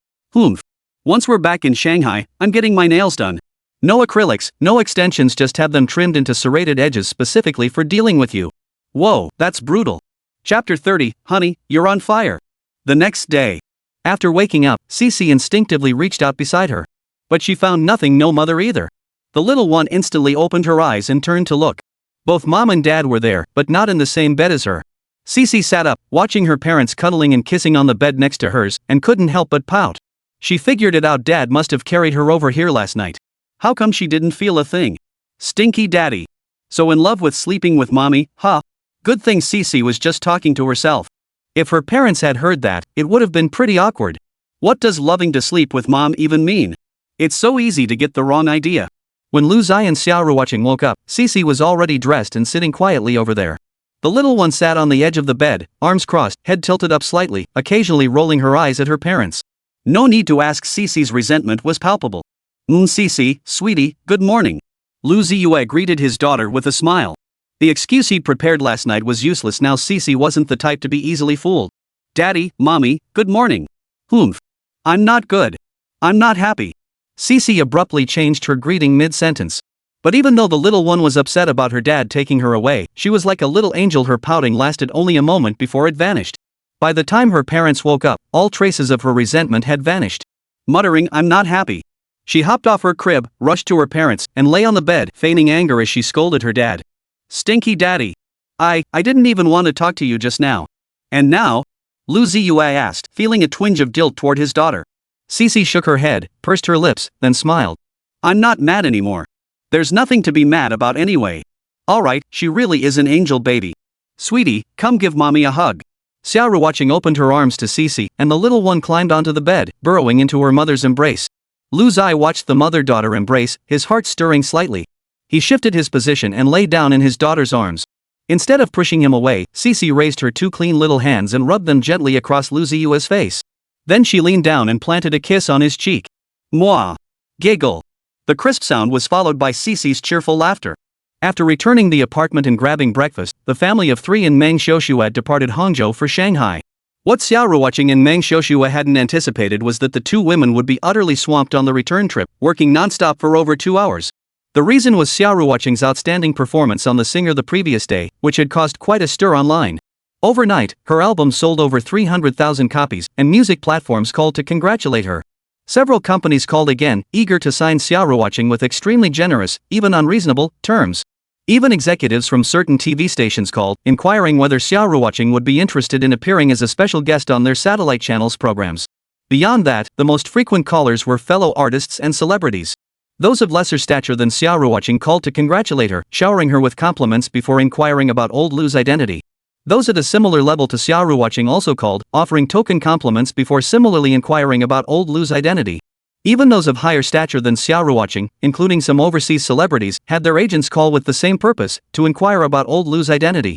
Once we're back in Shanghai, I'm getting my nails done. No acrylics, no extensions, just have them trimmed into serrated edges specifically for dealing with you. Whoa, that's brutal. Chapter 30, Honey, you're on fire. The next day. After waking up, Xixi instinctively reached out beside her. But she found nothing, no mother either. The little one instantly opened her eyes and turned to look. Both mom and dad were there, but not in the same bed as her. Xixi sat up, watching her parents cuddling and kissing on the bed next to hers, and couldn't help but pout. She figured it out, dad must have carried her over here last night. How come she didn't feel a thing? Stinky daddy. So in love with sleeping with mommy, huh? Good thing Xixi was just talking to herself. If her parents had heard that, it would have been pretty awkward. What does loving to sleep with mom even mean? It's so easy to get the wrong idea. When Lu Ziye and Xia Ruoqing woke up, Xixi was already dressed and sitting quietly over there. The little one sat on the edge of the bed, arms crossed, head tilted up slightly, occasionally rolling her eyes at her parents. No need to ask, Xixi's resentment was palpable. Xixi, sweetie, good morning. Lu Ziye greeted his daughter with a smile. The excuse he'd prepared last night was useless now. Xixi wasn't the type to be easily fooled. Daddy, mommy, good morning. I'm not good. I'm not happy. Xixi abruptly changed her greeting mid-sentence. But even though the little one was upset about her dad taking her away, she was like a little angel. Her pouting lasted only a moment before it vanished. By the time her parents woke up, all traces of her resentment had vanished. Muttering, I'm not happy, she hopped off her crib, rushed to her parents, and lay on the bed, feigning anger as she scolded her dad. Stinky daddy. I didn't even want to talk to you just now. And now? Lu Ziye asked, feeling a twinge of guilt toward his daughter. Xixi shook her head, pursed her lips, then smiled. I'm not mad anymore. There's nothing to be mad about anyway. Alright, she really is an angel baby. Sweetie, come give mommy a hug. Xia Ruoqing opened her arms to Xixi, and the little one climbed onto the bed, burrowing into her mother's embrace. Lu Ziye watched the mother-daughter embrace, his heart stirring slightly. He shifted his position and lay down in his daughter's arms. Instead of pushing him away, Xixi raised her two clean little hands and rubbed them gently across Lu Ziye's face. Then she leaned down and planted a kiss on his cheek. Mwah! Giggle! The crisp sound was followed by Xixi's cheerful laughter. After returning the apartment and grabbing breakfast, the family of three in Meng Xiuxue departed Hangzhou for Shanghai. What Xia Ruoqing and Meng Xiuxue hadn't anticipated was that the two women would be utterly swamped on the return trip, working non-stop for over 2 hours. The reason was Xia Ruoqing's outstanding performance on The Singer the previous day, which had caused quite a stir online. Overnight, her album sold over 300,000 copies, and music platforms called to congratulate her. Several companies called again, eager to sign Xia Ruoqing with extremely generous, even unreasonable, terms. Even executives from certain TV stations called, inquiring whether Xia Ruoqing would be interested in appearing as a special guest on their satellite channels' programs. Beyond that, the most frequent callers were fellow artists and celebrities. Those of lesser stature than Xia Ruoqing called to congratulate her, showering her with compliments before inquiring about old Lu's identity. Those at a similar level to Xia Ruoqing also called, offering token compliments before similarly inquiring about old Lu's identity. Even those of higher stature than Xia Ruoqing, including some overseas celebrities, had their agents call with the same purpose, to inquire about old Lu's identity.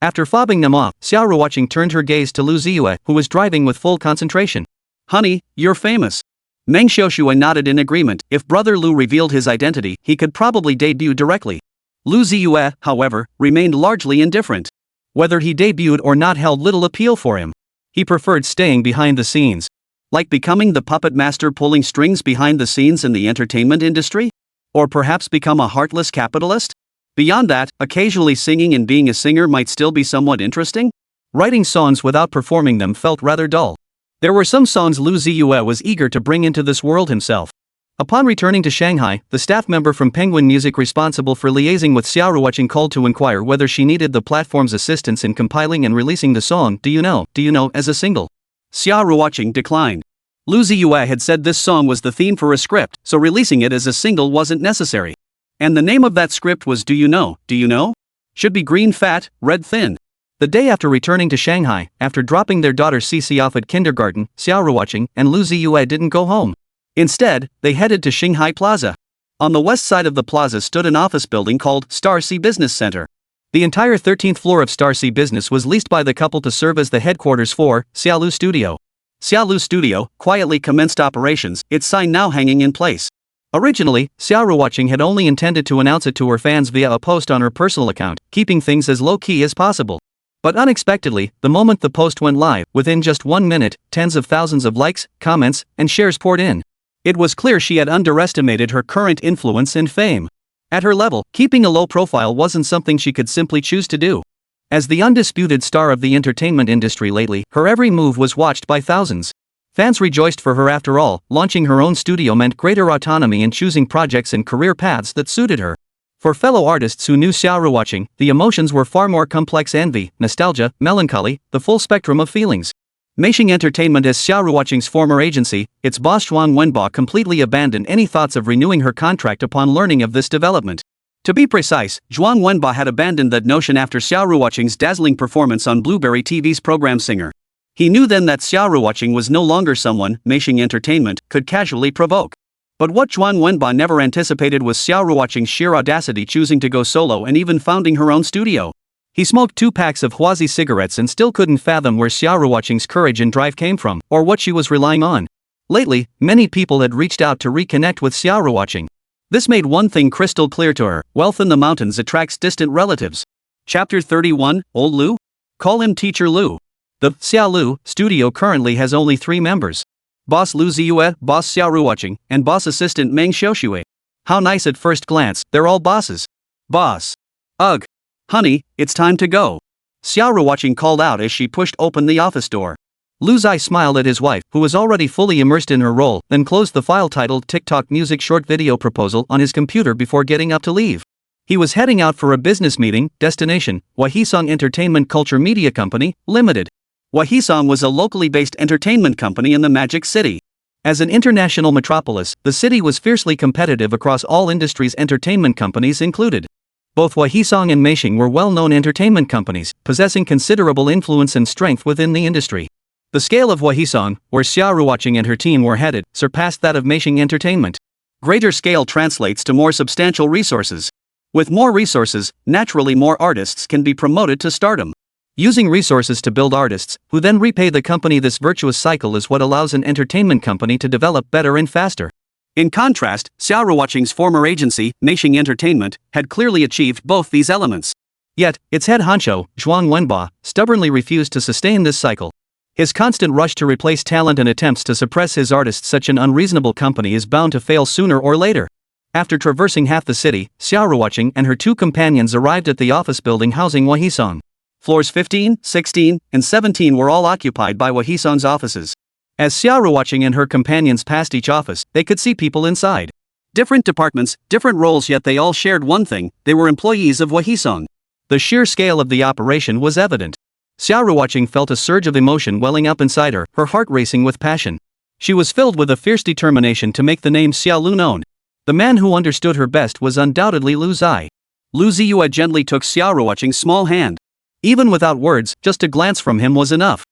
After fobbing them off, Xia Ruoqing turned her gaze to Lu Ziye, who was driving with full concentration. Honey, you're famous. Meng Xiuxue nodded in agreement. If brother Lu revealed his identity, he could probably debut directly. Lu Ziye, however, remained largely indifferent. Whether he debuted or not held little appeal for him. He preferred staying behind the scenes. Like becoming the puppet master pulling strings behind the scenes in the entertainment industry? Or perhaps become a heartless capitalist? Beyond that, occasionally singing and being a singer might still be somewhat interesting. Writing songs without performing them felt rather dull. There were some songs Lu Ziye was eager to bring into this world himself. Upon returning to Shanghai, the staff member from Penguin Music responsible for liaising with Xia Ruoqing called to inquire whether she needed the platform's assistance in compiling and releasing the song Do You Know, as a single. Xia Ruoqing declined. Lu Ziye had said this song was the theme for a script, so releasing it as a single wasn't necessary. And the name of that script was Do You Know? Should be green fat, red thin. The day after returning to Shanghai, after dropping their daughter Xixi off at kindergarten, Xia Ruoqing and Lu Ziye didn't go home. Instead, they headed to Shanghai Plaza. On the west side of the plaza stood an office building called Star Sea Business Center. The entire 13th floor of Star Sea Business was leased by the couple to serve as the headquarters for Xia Lu Studio. Xia Lu Studio quietly commenced operations, its sign now hanging in place. Originally, Xia Ruoqing had only intended to announce it to her fans via a post on her personal account, keeping things as low-key as possible. But unexpectedly, the moment the post went live, within just 1 minute, tens of thousands of likes, comments, and shares poured in. It was clear she had underestimated her current influence and fame. At her level, keeping a low profile wasn't something she could simply choose to do. As the undisputed star of the entertainment industry lately, her every move was watched by thousands. Fans rejoiced for her after all. Launching her own studio meant greater autonomy in choosing projects and career paths that suited her. For fellow artists who knew Xia Ruoqing, the emotions were far more complex: envy, nostalgia, melancholy, the full spectrum of feelings. Meishing Entertainment, as Xia Ruoqing's former agency, its boss Zhuang Wenba completely abandoned any thoughts of renewing her contract upon learning of this development. To be precise, Zhuang Wenba had abandoned that notion after Xia Ruoqing's dazzling performance on Blueberry TV's program Singer. He knew then that Xia Ruoqing was no longer someone Meishing Entertainment could casually provoke. But what Zhuang Wenba never anticipated was Xia Ruoqing's sheer audacity, choosing to go solo and even founding her own studio. He smoked 2 packs of Huazi cigarettes and still couldn't fathom where Xia Ruoqing's courage and drive came from, or what she was relying on. Lately, many people had reached out to reconnect with Xia Ruoqing. This made one thing crystal clear to her: wealth in the mountains attracts distant relatives. Chapter 31, Old Lu? Call him Teacher Lu. The Xia Lu studio currently has only 3 members. Boss Lu Ziye, Boss Xia Ruoqing, and Boss Assistant Meng Xiaoshui. How nice at first glance, they're all bosses. Boss. Ugh. Honey, it's time to go. Xia Ruoqing called out as she pushed open the office door. Lu Ziye smiled at his wife, who was already fully immersed in her role, then closed the file titled TikTok Music Short Video Proposal on his computer before getting up to leave. He was heading out for a business meeting, destination, Wahisong Entertainment Culture Media Company, Limited. Wahisong was a locally based entertainment company in the Magic City. As an international metropolis, the city was fiercely competitive across all industries, entertainment companies included. Both Wahisong and Meishing were well-known entertainment companies, possessing considerable influence and strength within the industry. The scale of Wahisong, where Xia Ruoqing and her team were headed, surpassed that of Meishing Entertainment. Greater scale translates to more substantial resources. With more resources, naturally more artists can be promoted to stardom. Using resources to build artists, who then repay the company. This virtuous cycle is what allows an entertainment company to develop better and faster. In contrast, Xia Ruoqing's former agency, Meishing Entertainment, had clearly achieved both these elements. Yet, its head honcho, Zhuang Wenba, stubbornly refused to sustain this cycle. His constant rush to replace talent and attempts to suppress his artists. Such an unreasonable company is bound to fail sooner or later. After traversing half the city, Xia Ruoqing and her 2 companions arrived at the office building housing Wahisong. Floors 15, 16, and 17 were all occupied by Wahisong's offices. As Xia Ruoqing and her companions passed each office, they could see people inside. Different departments, different roles, yet they all shared one thing: they were employees of Wahisong. The sheer scale of the operation was evident. Xia Ruoqing felt a surge of emotion welling up inside her, her heart racing with passion. She was filled with a fierce determination to make the name Xia Lu known. The man who understood her best was undoubtedly Lu Ziye. Lu Ziye gently took Xia Ruoqing's small hand. Even without words, just a glance from him was enough.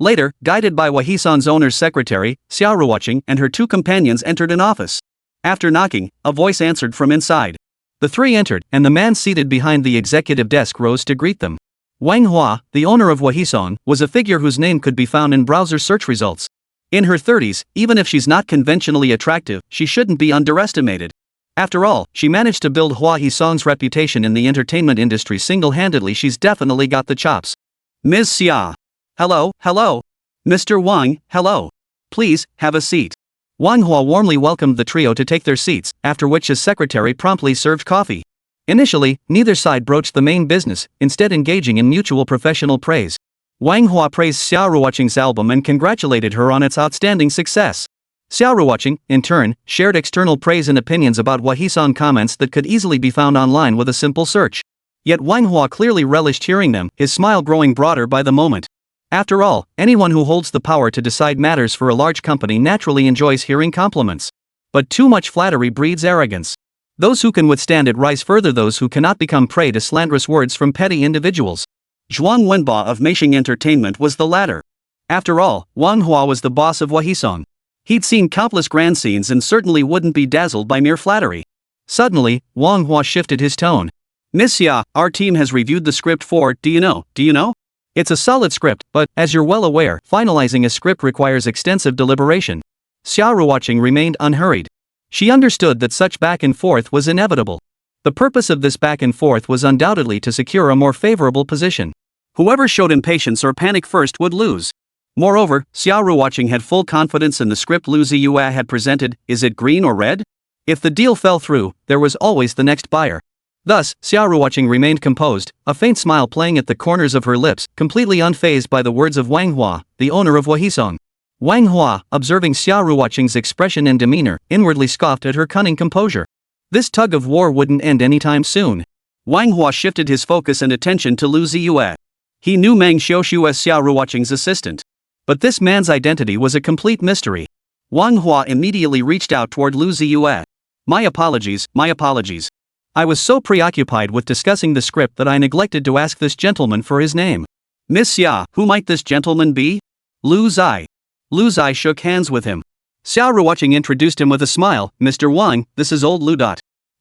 Later, guided by Wahisong's owner's secretary, Xia Ruoqing and her 2 companions entered an office. After knocking, a voice answered from inside. The 3 entered, and the man seated behind the executive desk rose to greet them. Wang Hua, the owner of Wahisong, was a figure whose name could be found in browser search results. In her 30s, even if she's not conventionally attractive, she shouldn't be underestimated. After all, she managed to build Wahisong's reputation in the entertainment industry single-handedly. She's definitely got the chops. Ms. Xia. Hello, hello. Mr. Wang, hello. Please, have a seat. Wang Hua warmly welcomed the trio to take their seats, after which his secretary promptly served coffee. Initially, neither side broached the main business, instead engaging in mutual professional praise. Wang Hua praised Xia Ruoqing's album and congratulated her on its outstanding success. Xia Ruoqing, in turn, shared external praise and opinions about Wahisong, comments that could easily be found online with a simple search. Yet Wang Hua clearly relished hearing them, his smile growing broader by the moment. After all, anyone who holds the power to decide matters for a large company naturally enjoys hearing compliments. But too much flattery breeds arrogance. Those who can withstand it rise further, those who cannot become prey to slanderous words from petty individuals. Zhuang Wenba of Meishing Entertainment was the latter. After all, Wang Hua was the boss of Wahisong. He'd seen countless grand scenes and certainly wouldn't be dazzled by mere flattery. Suddenly, Wang Hua shifted his tone. Miss Xia, our team has reviewed the script for, do you know? It's a solid script, but, as you're well aware, finalizing a script requires extensive deliberation. Xia Ruoqing remained unhurried. She understood that such back and forth was inevitable. The purpose of this back and forth was undoubtedly to secure a more favorable position. Whoever showed impatience or panic first would lose. Moreover, Xia Ruoqing had full confidence in the script Lu Ziye had presented. Is it green or red? If the deal fell through, there was always the next buyer. Thus, Xia Ruoqing remained composed, a faint smile playing at the corners of her lips, completely unfazed by the words of Wang Hua, the owner of Huahisong. Wang Hua, observing Xia Ruoqing's expression and demeanor, inwardly scoffed at her cunning composure. This tug of war wouldn't end anytime soon. Wang Hua shifted his focus and attention to Lu Ziye. He knew Meng Xiuxiu as Xia Ruoqing's assistant. But this man's identity was a complete mystery. Wang Hua immediately reached out toward Lu Ziye. My apologies. I was so preoccupied with discussing the script that I neglected to ask this gentleman for his name. Miss Xia, who might this gentleman be? Lu Ziye. Lu Ziye shook hands with him. Xia Ruoqing introduced him with a smile. Mr. Wang, this is old Lu.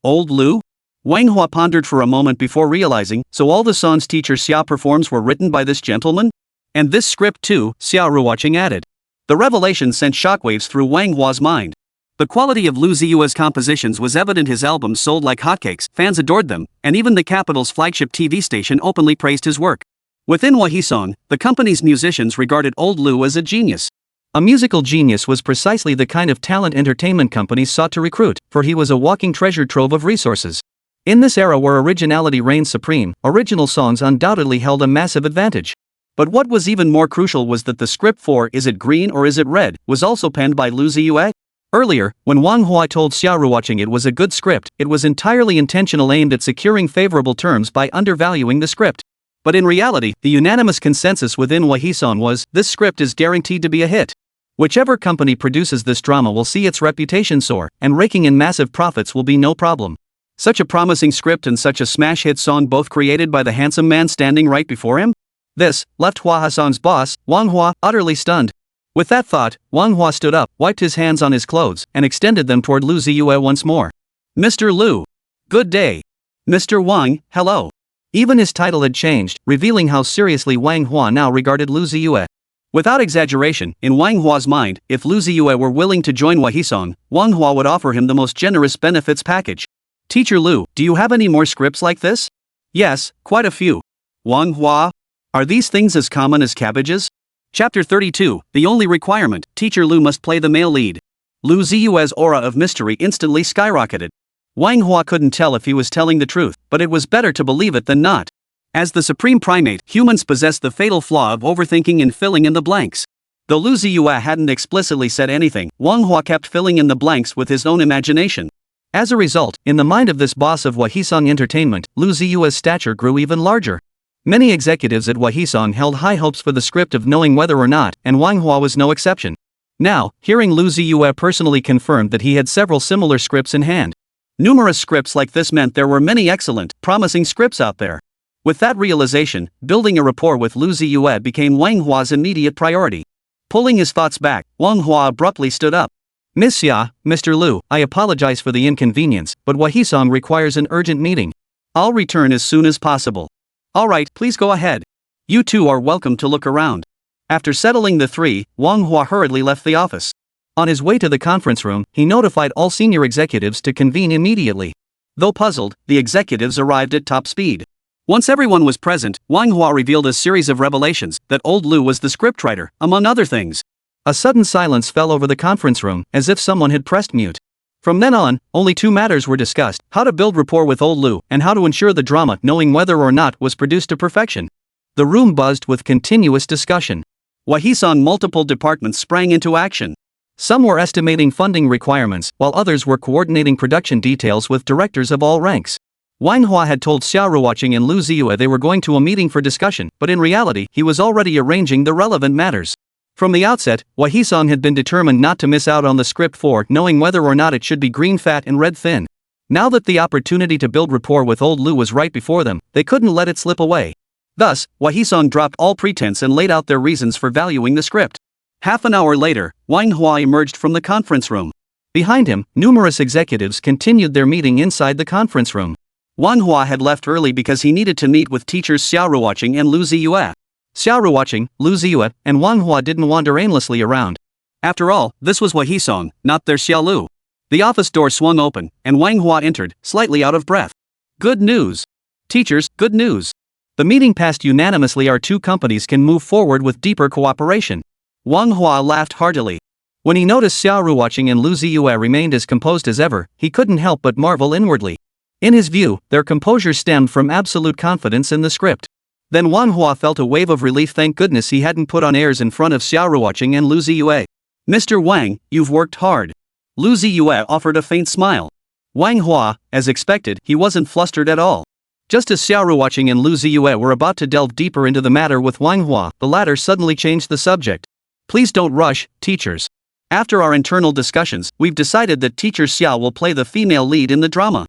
Old Lu? Wang Hua pondered for a moment before realizing, so all the songs teacher Xia performs were written by this gentleman? And this script too, Xia Ruoqing added. The revelation sent shockwaves through Wang Hua's mind. The quality of Lu Ziye's compositions was evident. His albums sold like hotcakes, fans adored them, and even the capital's flagship TV station openly praised his work. Within Huahisong, the company's musicians regarded old Lu as a genius. A musical genius was precisely the kind of talent entertainment companies sought to recruit, for he was a walking treasure trove of resources. In this era where originality reigned supreme, original songs undoubtedly held a massive advantage. But what was even more crucial was that the script for Is It Green or Is It Red was also penned by Lu Ziye. Earlier, when Wang Hua told Xia Ruoqing it was a good script, it was entirely intentional, aimed at securing favorable terms by undervaluing the script. But in reality, the unanimous consensus within Huahisong was, this script is guaranteed to be a hit. Whichever company produces this drama will see its reputation soar, and raking in massive profits will be no problem. Such a promising script and such a smash hit song, both created by the handsome man standing right before him? This left Huahisong's boss, Wang Hua, utterly stunned. With that thought, Wang Hua stood up, wiped his hands on his clothes, and extended them toward Lu Ziye once more. Mr. Lu. Good day. Mr. Wang, hello. Even his title had changed, revealing how seriously Wang Hua now regarded Lu Ziye. Without exaggeration, in Wang Hua's mind, if Lu Ziye were willing to join Huahisong, Wang Hua would offer him the most generous benefits package. Teacher Lu, do you have any more scripts like this? Yes, quite a few. Wang Hua? Are these things as common as cabbages? Chapter 32, the only requirement, Teacher Lu must play the male lead. Lu Ziye's aura of mystery instantly skyrocketed. Wang Hua couldn't tell if he was telling the truth, but it was better to believe it than not. As the supreme primate, humans possess the fatal flaw of overthinking and filling in the blanks. Though Lu Ziye hadn't explicitly said anything, Wang Hua kept filling in the blanks with his own imagination. As a result, in the mind of this boss of Huahisong Entertainment, Lu Ziye's stature grew even larger. Many executives at Huahisong held high hopes for the script of Knowing Whether or Not, and Wang Hua was no exception. Now, hearing Lu Ziye personally confirmed that he had several similar scripts in hand. Numerous scripts like this meant there were many excellent, promising scripts out there. With that realization, building a rapport with Lu Ziye became Wang Hua's immediate priority. Pulling his thoughts back, Wang Hua abruptly stood up. Miss Xia, Mr. Lu, I apologize for the inconvenience, but Huahisong requires an urgent meeting. I'll return as soon as possible. Alright, please go ahead. You two are welcome to look around. After settling the three, Wang Hua hurriedly left the office. On his way to the conference room, he notified all senior executives to convene immediately. Though puzzled, the executives arrived at top speed. Once everyone was present, Wang Hua revealed a series of revelations, that old Lu was the scriptwriter, among other things. A sudden silence fell over the conference room, as if someone had pressed mute. From then on, only two matters were discussed: how to build rapport with old Lu, and how to ensure the drama Knowing Whether or Not was produced to perfection. The room buzzed with continuous discussion. Huahisong multiple departments sprang into action. Some were estimating funding requirements, while others were coordinating production details with directors of all ranks. Wang Hua had told Xia Ruoqing and Lu Ziye they were going to a meeting for discussion, but in reality, he was already arranging the relevant matters. From the outset, Huahisong had been determined not to miss out on the script for Knowing Whether or Not it should be green fat and red thin. Now that the opportunity to build rapport with old Lu was right before them, they couldn't let it slip away. Thus, Huahisong dropped all pretense and laid out their reasons for valuing the script. Half an hour later, Wang Hua emerged from the conference room. Behind him, numerous executives continued their meeting inside the conference room. Wang Hua had left early because he needed to meet with teachers Xia Ruoqing and Lu Ziye. Xia Ruoqing, Lu Ziye, and Wang Hua didn't wander aimlessly around. After all, this was Wahisong, not their Xiaolu. The office door swung open, and Wang Hua entered, slightly out of breath. Good news. Teachers, good news. The meeting passed unanimously. Our two companies can move forward with deeper cooperation. Wang Hua laughed heartily. When he noticed Xia Ruoqing and Lu Ziye remained as composed as ever, he couldn't help but marvel inwardly. In his view, their composure stemmed from absolute confidence in the script. Then Wang Hua felt a wave of relief. Thank goodness he hadn't put on airs in front of Xia Ruoqing and Lu Ziye. Mr. Wang, you've worked hard. Lu Ziye offered a faint smile. Wang Hua, as expected, he wasn't flustered at all. Just as Xia Ruoqing and Lu Ziye were about to delve deeper into the matter with Wang Hua, the latter suddenly changed the subject. Please don't rush, teachers. After our internal discussions, we've decided that teacher Xia will play the female lead in the drama.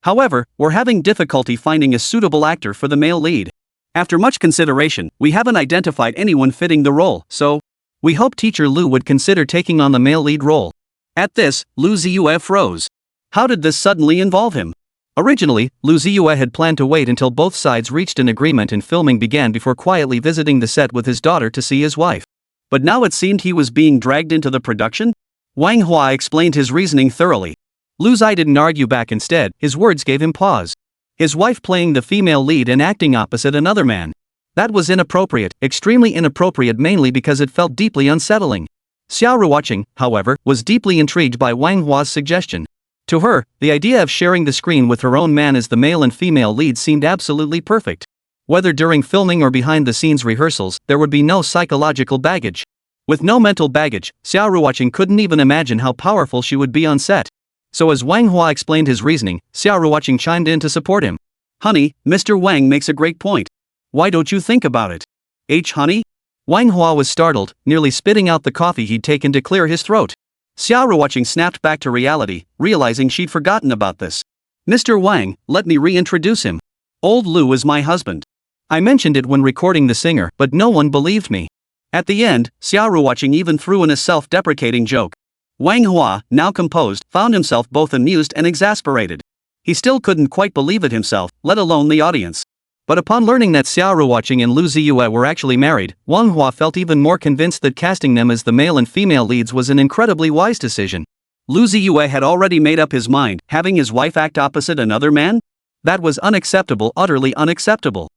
However, we're having difficulty finding a suitable actor for the male lead. After much consideration, we haven't identified anyone fitting the role, so we hope teacher Lu would consider taking on the male lead role. At this, Lu Ziye froze. How did this suddenly involve him? Originally, Lu Ziye had planned to wait until both sides reached an agreement and filming began before quietly visiting the set with his daughter to see his wife. But now it seemed he was being dragged into the production? Wang Hua explained his reasoning thoroughly. Lu Ziye didn't argue back. Instead, his words gave him pause. His wife playing the female lead and acting opposite another man. That was inappropriate, extremely inappropriate, mainly because it felt deeply unsettling. Xia Ruoqing, however, was deeply intrigued by Wang Hua's suggestion. To her, the idea of sharing the screen with her own man as the male and female lead seemed absolutely perfect. Whether during filming or behind-the-scenes rehearsals, there would be no psychological baggage. With no mental baggage, Xia Ruoqing couldn't even imagine how powerful she would be on set. So as Wang Hua explained his reasoning, Xia Ruoqing chimed in to support him. Honey, Mr. Wang makes a great point. Why don't you think about it? Honey? Wang Hua was startled, nearly spitting out the coffee he'd taken to clear his throat. Xia Ruoqing snapped back to reality, realizing she'd forgotten about this. Mr. Wang, let me reintroduce him. Old Lu is my husband. I mentioned it when recording The Singer, but no one believed me. At the end, Xia Ruoqing even threw in a self-deprecating joke. Wang Hua, now composed, found himself both amused and exasperated. He still couldn't quite believe it himself, let alone the audience. But upon learning that Xia Ruoqing and Lu Ziye were actually married, Wang Hua felt even more convinced that casting them as the male and female leads was an incredibly wise decision. Lu Ziye had already made up his mind, having his wife act opposite another man? That was unacceptable, utterly unacceptable.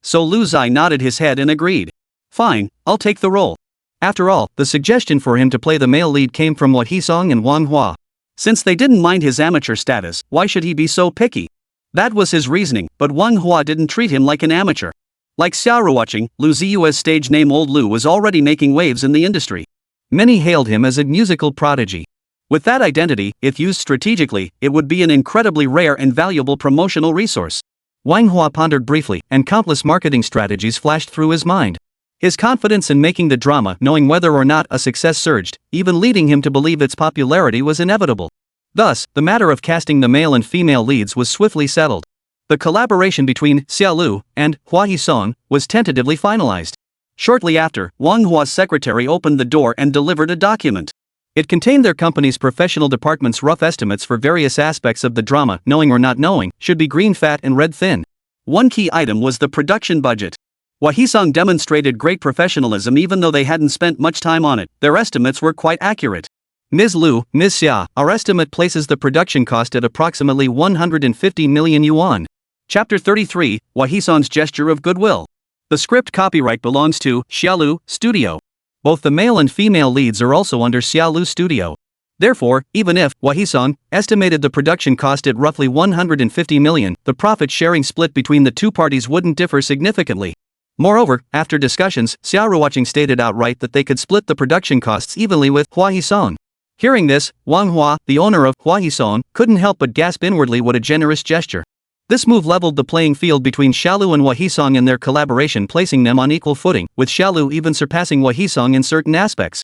So Lu Ziye nodded his head and agreed. Fine, I'll take the role. After all, the suggestion for him to play the male lead came from Wahisong and Wang Hua. Since they didn't mind his amateur status, why should he be so picky? That was his reasoning, but Wang Hua didn't treat him like an amateur. Like Xia Ruoqing, Lu Ziye's stage name Old Lu was already making waves in the industry. Many hailed him as a musical prodigy. With that identity, if used strategically, it would be an incredibly rare and valuable promotional resource. Wang Hua pondered briefly, and countless marketing strategies flashed through his mind. His confidence in making the drama, knowing whether or not a success, surged, even leading him to believe its popularity was inevitable. Thus, the matter of casting the male and female leads was swiftly settled. The collaboration between Xia Lu and Wahisong was tentatively finalized. Shortly after, Wang Hua's secretary opened the door and delivered a document. It contained their company's professional department's rough estimates for various aspects of the drama. Knowing or not knowing, should be green fat and red thin. One key item was the production budget. Wahisong demonstrated great professionalism even though they hadn't spent much time on it. Their estimates were quite accurate. Ms. Lu, Ms. Xia, our estimate places the production cost at approximately 150 million yuan. Chapter 33, Wahisong's gesture of goodwill. The script copyright belongs to Xia Lu Studio. Both the male and female leads are also under Xia Lu Studio. Therefore, even if Wahisong estimated the production cost at roughly 150 million, the profit-sharing split between the two parties wouldn't differ significantly. Moreover, after discussions, Xia Ruoqing stated outright that they could split the production costs evenly with Wahisong. Hearing this, Wang Hua, the owner of Wahisong, couldn't help but gasp inwardly. What a generous gesture. This move leveled the playing field between Xia Lu and Wahisong in their collaboration, placing them on equal footing, with Xia Lu even surpassing Wahisong in certain aspects.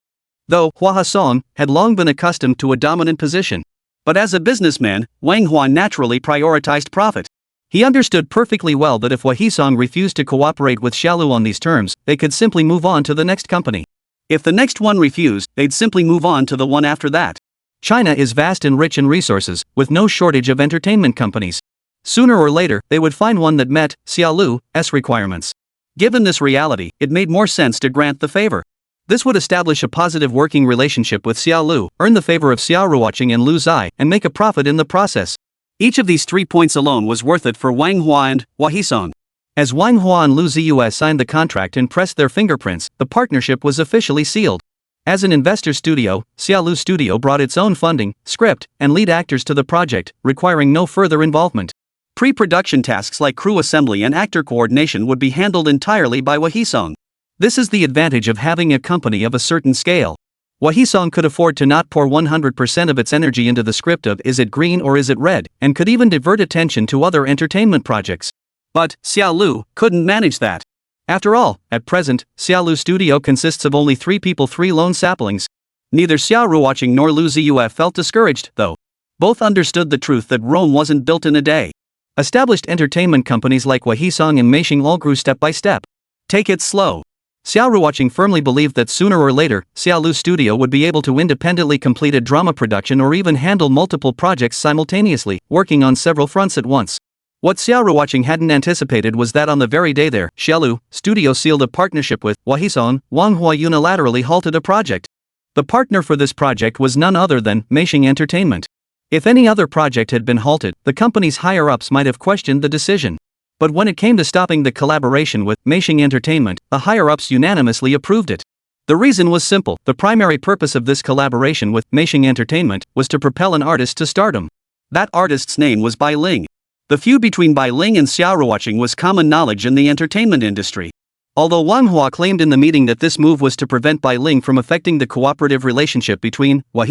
Though Wahisong had long been accustomed to a dominant position. But as a businessman, Wang Hua naturally prioritized profit. He understood perfectly well that if Wahisong refused to cooperate with Xia Lu on these terms, they could simply move on to the next company. If the next one refused, they'd simply move on to the one after that. China is vast and rich in resources, with no shortage of entertainment companies. Sooner or later, they would find one that met Xia Lu's requirements. Given this reality, it made more sense to grant the favor. This would establish a positive working relationship with Xia Lu, earn the favor of Xia Ruoqing and Lu Ziye, and make a profit in the process. Each of these 3 points alone was worth it for Wang Hua and Hua. As Wang Hua and Lu Ziye signed the contract and pressed their fingerprints, the partnership was officially sealed. As an investor studio, Xia Lu Studio brought its own funding, script, and lead actors to the project, requiring no further involvement. Pre-production tasks like crew assembly and actor coordination would be handled entirely by Hua. This is the advantage of having a company of a certain scale. Hua could afford to not pour 100% of its energy into the script of is it green or is it red, and could even divert attention to other entertainment projects. But Xia Lu couldn't manage that. After all, at present, Xia Lu Studio consists of only 3 people, 3 lone saplings. Neither Xia Ruoqing nor Lu Ziye felt discouraged, though. Both understood the truth that Rome wasn't built in a day. Established entertainment companies like Hua and Meisheng all grew step by step. Take it slow. Xia Ruoqing firmly believed that sooner or later, Xia Lu Studio would be able to independently complete a drama production or even handle multiple projects simultaneously, working on several fronts at once. What Xia Ruoqing hadn't anticipated was that on the very day their Xia Lu Studio sealed a partnership with Hua, Wang Hua unilaterally halted a project. The partner for this project was none other than Meisheng Entertainment. If any other project had been halted, the company's higher-ups might have questioned the decision. But when it came to stopping the collaboration with Meisheng Entertainment, the higher-ups unanimously approved it. The reason was simple: the primary purpose of this collaboration with Meisheng Entertainment was to propel an artist to stardom. That artist's name was Bai Ling. The feud between Bai Ling and Xia Ruoqing was common knowledge in the entertainment industry. Although Wang Hua claimed in the meeting that this move was to prevent Bai Ling from affecting the cooperative relationship between Hua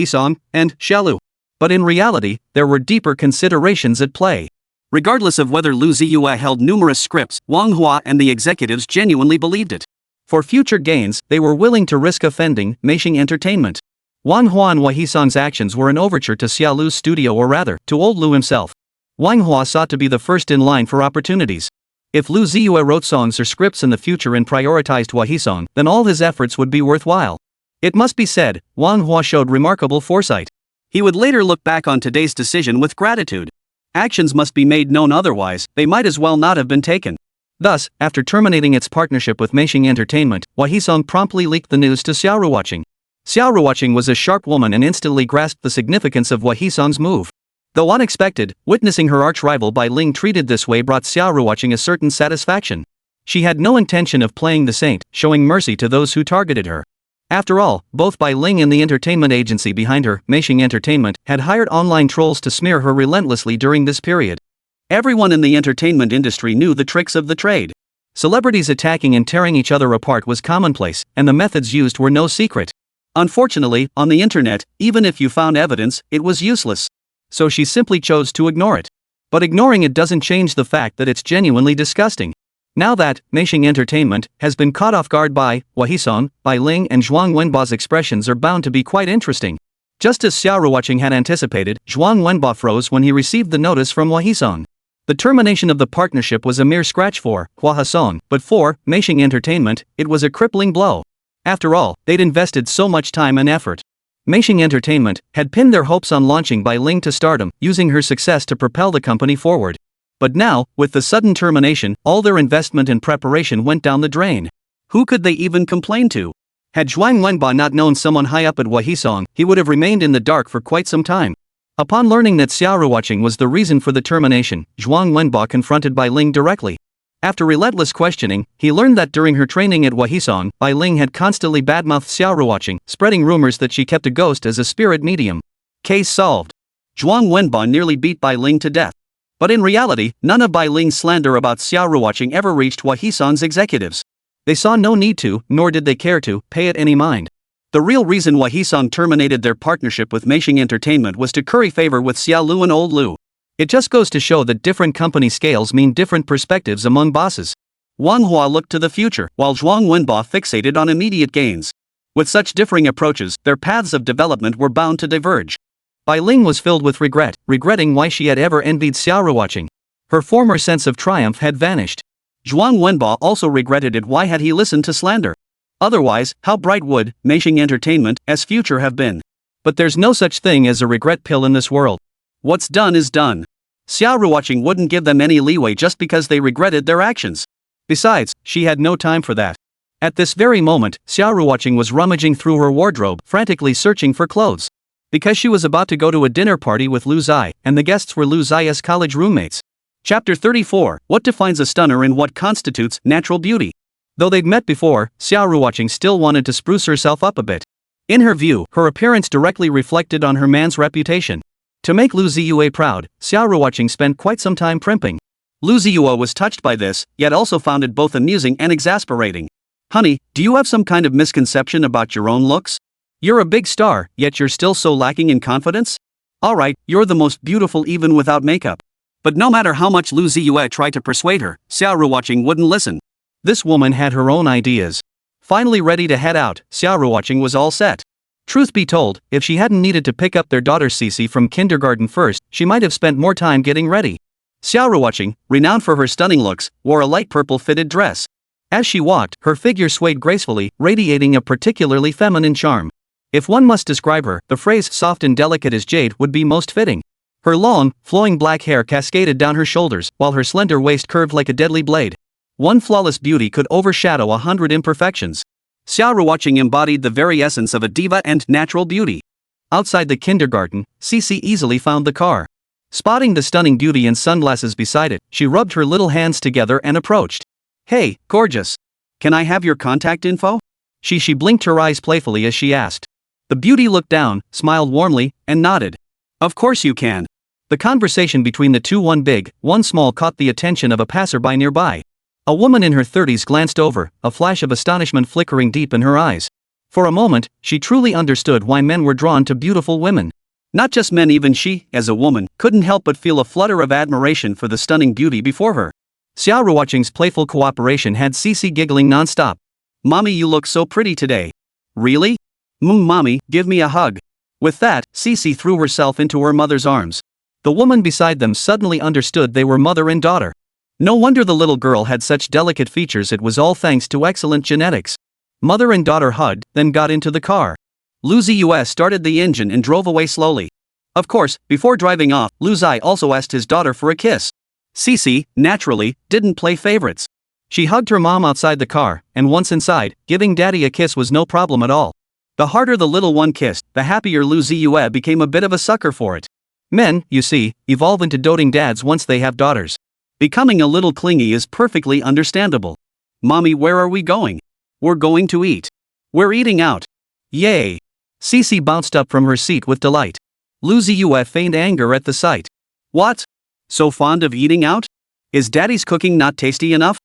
and Xia Lu. But in reality, there were deeper considerations at play. Regardless of whether Lu Ziye held numerous scripts, Wang Hua and the executives genuinely believed it. For future gains, they were willing to risk offending Meisheng Entertainment. Wang Hua and Hua actions were an overture to Xia Lu's studio, or rather, to old Lu himself. Wang Hua sought to be the first in line for opportunities. If Lu Ziye wrote songs or scripts in the future and prioritized Hua, then all his efforts would be worthwhile. It must be said, Wang Hua showed remarkable foresight. He would later look back on today's decision with gratitude. Actions must be made known, otherwise, they might as well not have been taken. Thus, after terminating its partnership with Meisheng Entertainment, Hua promptly leaked the news to Xia Ruoqing. Xia Ruoqing was a sharp woman and instantly grasped the significance of Hua move. Though unexpected, witnessing her arch-rival Bai Ling treated this way brought Xia Ruoqing a certain satisfaction. She had no intention of playing the saint, showing mercy to those who targeted her. After all, both Bai Ling and the entertainment agency behind her, Meisheng Entertainment, had hired online trolls to smear her relentlessly during this period. Everyone in the entertainment industry knew the tricks of the trade. Celebrities attacking and tearing each other apart was commonplace, and the methods used were no secret. Unfortunately, on the internet, even if you found evidence, it was useless. So she simply chose to ignore it. But ignoring it doesn't change the fact that it's genuinely disgusting. Now that Meisheng Entertainment has been caught off guard by Hua, Bai Ling and Zhuang Wenba's expressions are bound to be quite interesting. Just as Xia Ruoqing had anticipated, Zhuang Wenba froze when he received the notice from Hua. The termination of the partnership was a mere scratch for Hua, but for Meisheng Entertainment, it was a crippling blow. After all, they'd invested so much time and effort. Meisheng Entertainment had pinned their hopes on launching Bai Ling to stardom, using her success to propel the company forward. But now, with the sudden termination, all their investment and preparation went down the drain. Who could they even complain to? Had Zhuang Wenba not known someone high up at Hua, he would have remained in the dark for quite some time. Upon learning that Xia Ruoqing was the reason for the termination, Zhuang Wenba confronted Bai Ling directly. After relentless questioning, he learned that during her training at Hua, Bai Ling had constantly badmouthed Xia Ruoqing, spreading rumors that she kept a ghost as a spirit medium. Case solved. Zhuang Wenba nearly beat Bai Ling to death. But in reality, none of Bai Ling's slander about Xia Ruoqing ever reached Hua executives. They saw no need to, nor did they care to, pay it any mind. The real reason Hua terminated their partnership with Meisheng Entertainment was to curry favor with Xia Lu and old Lu. It just goes to show that different company scales mean different perspectives among bosses. Wang Hua looked to the future, while Zhuang Wenba fixated on immediate gains. With such differing approaches, their paths of development were bound to diverge. Bai Ling was filled with regret, regretting why she had ever envied Xia Ruoqing. Her former sense of triumph had vanished. Zhuang Wenba also regretted it. Why had he listened to slander? Otherwise, how bright would Meisheng Entertainment's future have been? But there's no such thing as a regret pill in this world. What's done is done. Xia Ruoqing wouldn't give them any leeway just because they regretted their actions. Besides, she had no time for that. At this very moment, Xia Ruoqing was rummaging through her wardrobe, frantically searching for clothes. Because she was about to go to a dinner party with Lu Ziye, and the guests were Lu Ziye's college roommates. Chapter 34, What defines a stunner and what constitutes natural beauty? Though they'd met before, Xia Ruoqing still wanted to spruce herself up a bit. In her view, her appearance directly reflected on her man's reputation. To make Lu Ziye proud, Xia Ruoqing spent quite some time primping. Lu Ziye was touched by this, yet also found it both amusing and exasperating. Honey, do you have some kind of misconception about your own looks? You're a big star, yet you're still so lacking in confidence? Alright, you're the most beautiful even without makeup. But no matter how much Lu Ziye tried to persuade her, Xia Ruoqing wouldn't listen. This woman had her own ideas. Finally ready to head out, Xia Ruoqing was all set. Truth be told, if she hadn't needed to pick up their daughter Xixi from kindergarten first, she might have spent more time getting ready. Xia Ruoqing, renowned for her stunning looks, wore a light purple fitted dress. As she walked, her figure swayed gracefully, radiating a particularly feminine charm. If one must describe her, the phrase soft and delicate as jade would be most fitting. Her long, flowing black hair cascaded down her shoulders, while her slender waist curved like a deadly blade. One flawless beauty could overshadow 100 imperfections. Xia Ruoqing embodied the very essence of a diva and natural beauty. Outside the kindergarten, Xixi easily found the car. Spotting the stunning beauty and sunglasses beside it, she rubbed her little hands together and approached. Hey, gorgeous. Can I have your contact info? She blinked her eyes playfully as she asked. The beauty looked down, smiled warmly, and nodded. Of course you can. The conversation between the two, one big, one small, caught the attention of a passerby nearby. A woman in her 30s glanced over, a flash of astonishment flickering deep in her eyes. For a moment, she truly understood why men were drawn to beautiful women. Not just men, even she, as a woman, couldn't help but feel a flutter of admiration for the stunning beauty before her. Xia Ruoqing's playful cooperation had Xixi giggling non-stop. Mommy, you look so pretty today. Really? Mommy, give me a hug. With that, Xixi threw herself into her mother's arms. The woman beside them suddenly understood they were mother and daughter. No wonder the little girl had such delicate features, it was all thanks to excellent genetics. Mother and daughter hugged, then got into the car. Lu Ziye started the engine and drove away slowly. Of course, before driving off, Lu Ziye also asked his daughter for a kiss. Xixi, naturally, didn't play favorites. She hugged her mom outside the car, and once inside, giving daddy a kiss was no problem at all. The harder the little one kissed, the happier Lu Ziye became a bit of a sucker for it. Men, you see, evolve into doting dads once they have daughters. Becoming a little clingy is perfectly understandable. Mommy, where are we going? We're going to eat. We're eating out. Yay! Xixi bounced up from her seat with delight. Lu Ziye feigned anger at the sight. What? So fond of eating out? Is daddy's cooking not tasty enough?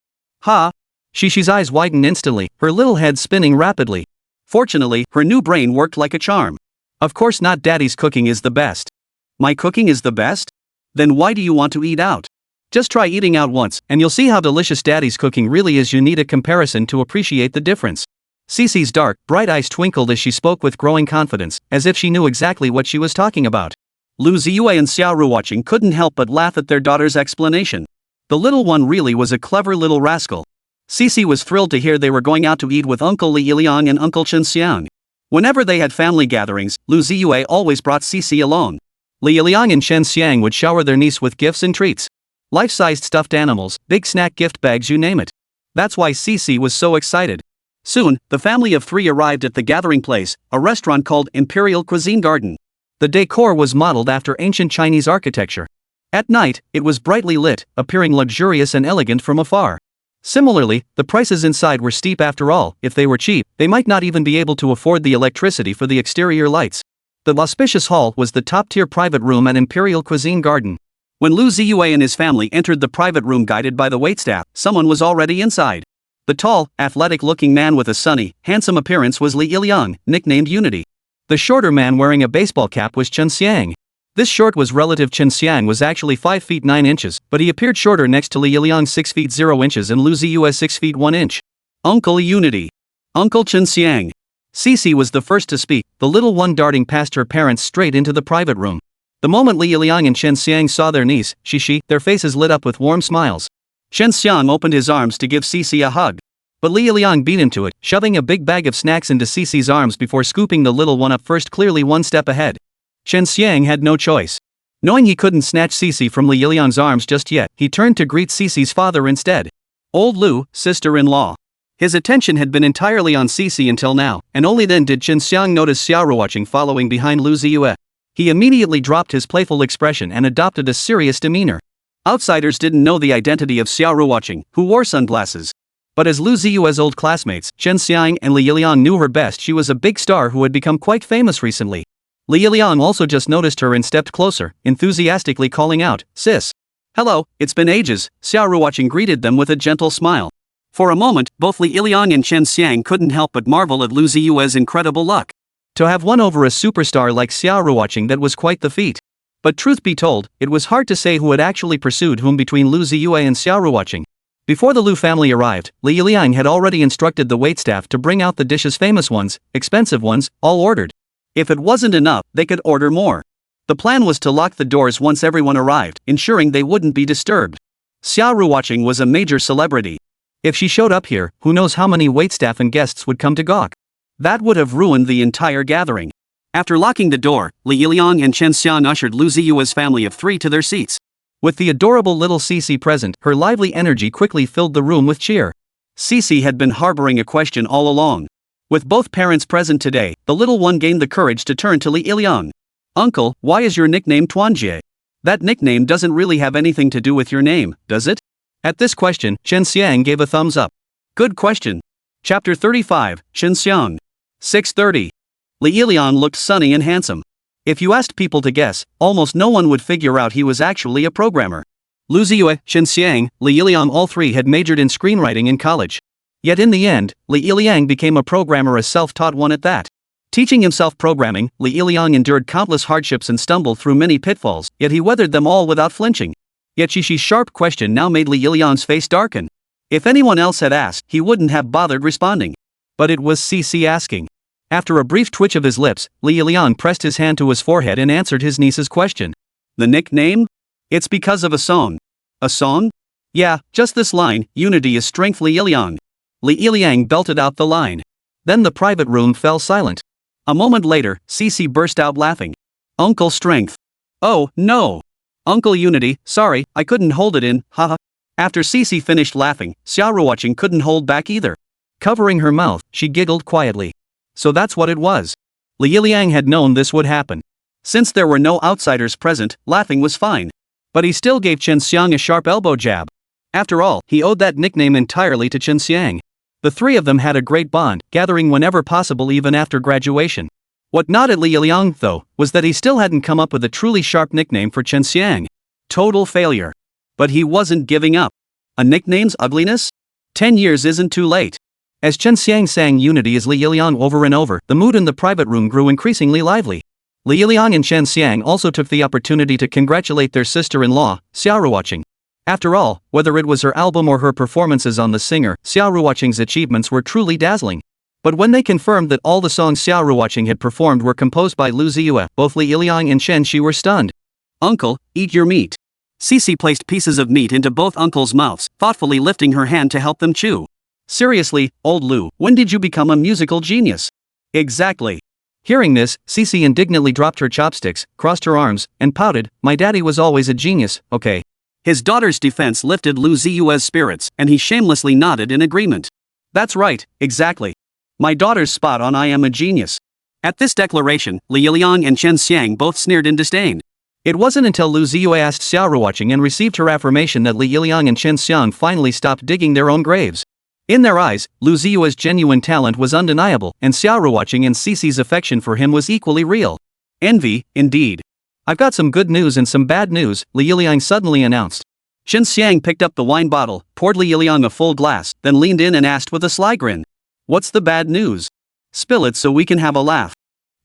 Ha! Xixi's eyes widened instantly, her little head spinning rapidly. Fortunately, her new brain worked like a charm. Of course not, daddy's cooking is the best. My cooking is the best? Then why do you want to eat out? Just try eating out once, and you'll see how delicious daddy's cooking really is. You need a comparison to appreciate the difference. Xixi's dark, bright eyes twinkled as she spoke with growing confidence, as if she knew exactly what she was talking about. Lu Ziye and Xia Ruoqing couldn't help but laugh at their daughter's explanation. The little one really was a clever little rascal. Xixi was thrilled to hear they were going out to eat with Uncle Li Yiliang and Uncle Chen Xiang. Whenever they had family gatherings, Lu Ziye always brought Xixi along. Li Yiliang and Chen Xiang would shower their niece with gifts and treats. Life-sized stuffed animals, big snack gift bags, you name it. That's why Xixi was so excited. Soon, the family of three arrived at the gathering place, a restaurant called Imperial Cuisine Garden. The decor was modeled after ancient Chinese architecture. At night, it was brightly lit, appearing luxurious and elegant from afar. Similarly, the prices inside were steep. After all, if they were cheap, they might not even be able to afford the electricity for the exterior lights. The auspicious hall was the top-tier private room at Imperial Cuisine Garden. When Lu Ziye and his family entered the private room guided by the waitstaff, someone was already inside. The tall, athletic-looking man with a sunny, handsome appearance was Li Yiliang, nicknamed Unity. The shorter man wearing a baseball cap was Chen Xiang. This short was relative. Chen Xiang was actually 5 feet 9 inches, but he appeared shorter next to Li Yiliang 6 feet 0 inches and Lu Ziye 6 feet 1 inch. Uncle Unity. Uncle Chen Xiang. Xixi was the first to speak, the little one darting past her parents straight into the private room. The moment Li Yiliang and Chen Xiang saw their niece, Xixi, their faces lit up with warm smiles. Chen Xiang opened his arms to give Xixi a hug. But Li Yiliang beat him to it, shoving a big bag of snacks into Xixi's arms before scooping the little one up first, clearly one step ahead. Chen Xiang had no choice. Knowing he couldn't snatch Xixi from Li Yiliang's arms just yet, he turned to greet Xixi's father instead. Old Lu, sister-in-law. His attention had been entirely on Xixi until now, and only then did Xinxiang notice Xia Ruoqing following behind Lu Ziye. He immediately dropped his playful expression and adopted a serious demeanor. Outsiders didn't know the identity of Xia Ruoqing, who wore sunglasses. But as Lu Ziye's old classmates, Xinxiang and Li Yiliang knew her best, she was a big star who had become quite famous recently. Li Yiliang also just noticed her and stepped closer, enthusiastically calling out, "Sis! Hello, it's been ages." Xia Ruoqing greeted them with a gentle smile. For a moment, both Li Yiliang and Xinxiang couldn't help but marvel at Lu Ziye's incredible luck. To have won over a superstar like Xia Ruoqing, that was quite the feat. But truth be told, it was hard to say who had actually pursued whom between Lu Ziye and Xia Ruoqing. Before the Lu family arrived, Li Yiliang had already instructed the waitstaff to bring out the dishes, famous ones, expensive ones, all ordered. If it wasn't enough, they could order more. The plan was to lock the doors once everyone arrived, ensuring they wouldn't be disturbed. Xia Ruoqing was a major celebrity. If she showed up here, who knows how many waitstaff and guests would come to gawk. That would have ruined the entire gathering. After locking the door, Li Yiliang and Xinxiang ushered Lu Ziye's family of 3 to their seats. With the adorable little Xixi present, her lively energy quickly filled the room with cheer. Xixi had been harboring a question all along. With both parents present today, the little one gained the courage to turn to Li Yiliang. "Uncle, why is your nickname Tuanjie? That nickname doesn't really have anything to do with your name, does it?" At this question, Xinxiang gave a thumbs up. "Good question." Chapter 35, Xinxiang. 6:30. Li Yiliang looked sunny and handsome. If you asked people to guess, almost no one would figure out he was actually a programmer. Lu Ziye, Xinxiang, Li Yiliang, all 3 had majored in screenwriting in college. Yet in the end, Li Yiliang became a programmer, a self-taught one at that. Teaching himself programming, Li Yiliang endured countless hardships and stumbled through many pitfalls, yet he weathered them all without flinching. Yet Xixi's sharp question now made Li Yiliang's face darken. If anyone else had asked, he wouldn't have bothered responding. But it was Xixi asking. After a brief twitch of his lips, Li Yiliang pressed his hand to his forehead and answered his niece's question. "The nickname? It's because of a song." "A song?" "Yeah, just this line, 'Unity is strength, Li Yiliang.'" Li Yiliang belted out the line. Then the private room fell silent. A moment later, Xixi burst out laughing. "Uncle Strength. Oh, no. Uncle Unity, sorry, I couldn't hold it in, haha." After Xixi finished laughing, Xia Ruoqing couldn't hold back either. Covering her mouth, she giggled quietly. So that's what it was. Li Yiliang had known this would happen. Since there were no outsiders present, laughing was fine. But he still gave Xinxiang a sharp elbow jab. After all, he owed that nickname entirely to Xinxiang. The 3 of them had a great bond, gathering whenever possible even after graduation. What gnawed at Li Yiliang, though, was that he still hadn't come up with a truly sharp nickname for Xinxiang. Total failure. But he wasn't giving up. A nickname's ugliness? 10 years isn't too late. As Xinxiang sang "Unity is Li Yiliang" over and over, the mood in the private room grew increasingly lively. Li Yiliang and Xinxiang also took the opportunity to congratulate their sister-in-law, Xia Ruoqing. After all, whether it was her album or her performances on The Singer, Xia Ruoqing's achievements were truly dazzling. But when they confirmed that all the songs Xia Ruoqing had performed were composed by Lu Ziye, both Li Yiliang and Xinxi were stunned. "Uncle, eat your meat." Xixi placed pieces of meat into both uncles' mouths, thoughtfully lifting her hand to help them chew. "Seriously, old Lu, when did you become a musical genius?" "Exactly." Hearing this, Xixi indignantly dropped her chopsticks, crossed her arms, and pouted, "My daddy was always a genius, okay." His daughter's defense lifted Lu Ziye's spirits, and he shamelessly nodded in agreement. "That's right, exactly. My daughter's spot on, I am a genius." At this declaration, Li Yiliang and Xinxiang both sneered in disdain. It wasn't until Lu Ziye asked Xia Ruoqing and received her affirmation that Li Yiliang and Xinxiang finally stopped digging their own graves. In their eyes, Lu Ziye's genuine talent was undeniable, and Xia Ruoqing and Xixi's affection for him was equally real. Envy, indeed. "I've got some good news and some bad news," Li Yiliang suddenly announced. Xinxiang picked up the wine bottle, poured Li Yiliang a full glass, then leaned in and asked with a sly grin. "What's the bad news? Spill it so we can have a laugh."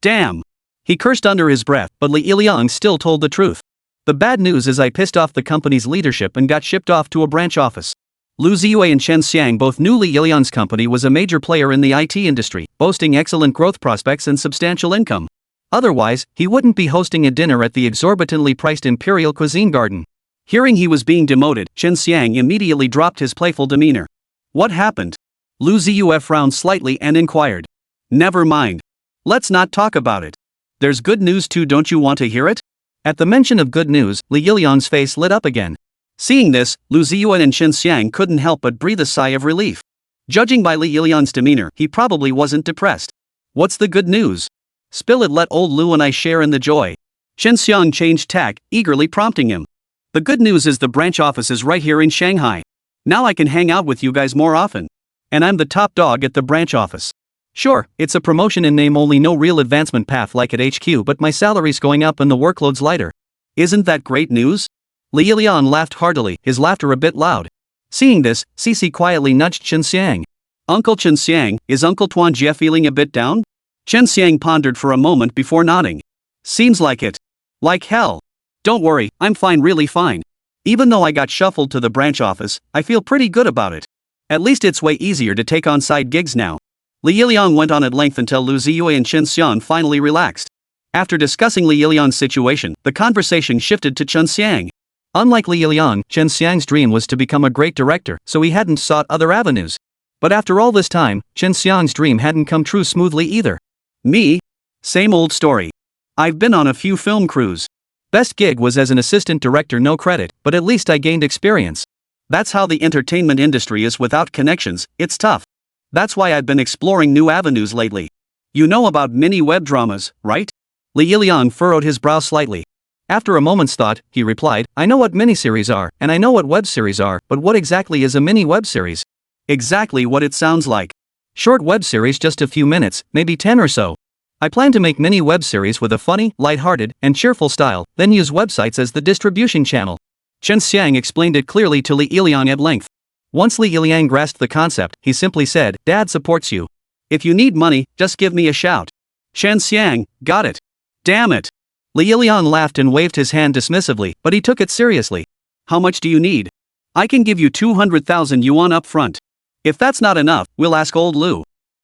"Damn." He cursed under his breath, but Li Yiliang still told the truth. "The bad news is I pissed off the company's leadership and got shipped off to a branch office." Lu Ziye and Xinxiang both knew Li Yiliang's company was a major player in the IT industry, boasting excellent growth prospects and substantial income. Otherwise, he wouldn't be hosting a dinner at the exorbitantly priced Imperial Cuisine Garden. Hearing he was being demoted, Xinxiang immediately dropped his playful demeanor. "What happened?" Lu Ziye frowned slightly and inquired. "Never mind. Let's not talk about it. There's good news too, don't you want to hear it?" At the mention of good news, Li Yiliang's face lit up again. Seeing this, Lu Ziye and Xinxiang couldn't help but breathe a sigh of relief. Judging by Li Yiliang's demeanor, he probably wasn't depressed. What's the good news? Spill it, let old Lu and I share in the joy. Xinxiang changed tack, eagerly prompting him. The good news is the branch office is right here in Shanghai. Now I can hang out with you guys more often. And I'm the top dog at the branch office. Sure, it's a promotion in name only, no real advancement path like at HQ, but my salary's going up and the workload's lighter. Isn't that great news? Li Yiliang laughed heartily, his laughter a bit loud. Seeing this, Xixi quietly nudged Xinxiang. Uncle Xinxiang, is Uncle Tuanjie feeling a bit down? Xinxiang pondered for a moment before nodding. Seems like it. Like hell. Don't worry, I'm fine, really fine. Even though I got shuffled to the branch office, I feel pretty good about it. At least it's way easier to take on side gigs now. Li Yiliang went on at length until Lu Ziye and Xinxiang finally relaxed. After discussing Li Yiliang's situation, the conversation shifted to Xinxiang. Unlike Li Yiliang, Xinxiang's dream was to become a great director, so he hadn't sought other avenues. But after all this time, Xinxiang's dream hadn't come true smoothly either. Me? Same old story. I've been on a few film crews. Best gig was as an assistant director, no credit, but at least I gained experience. That's how the entertainment industry is without connections, it's tough. That's why I've been exploring new avenues lately. You know about mini web dramas, right? Li Yiliang furrowed his brow slightly. After a moment's thought, he replied, I know what miniseries are, and I know what web series are, but what exactly is a mini web series? Exactly what it sounds like. Short web series, just a few minutes, maybe 10 or so. I plan to make mini web series with a funny, light-hearted, and cheerful style, then use websites as the distribution channel. Xinxiang explained it clearly to Li Yiliang at length. Once Li Yiliang grasped the concept, he simply said, Dad supports you. If you need money, just give me a shout. Xinxiang, got it. Damn it. Li Yiliang laughed and waved his hand dismissively, but he took it seriously. How much do you need? I can give you 200,000 yuan up front. If that's not enough, we'll ask old Lu.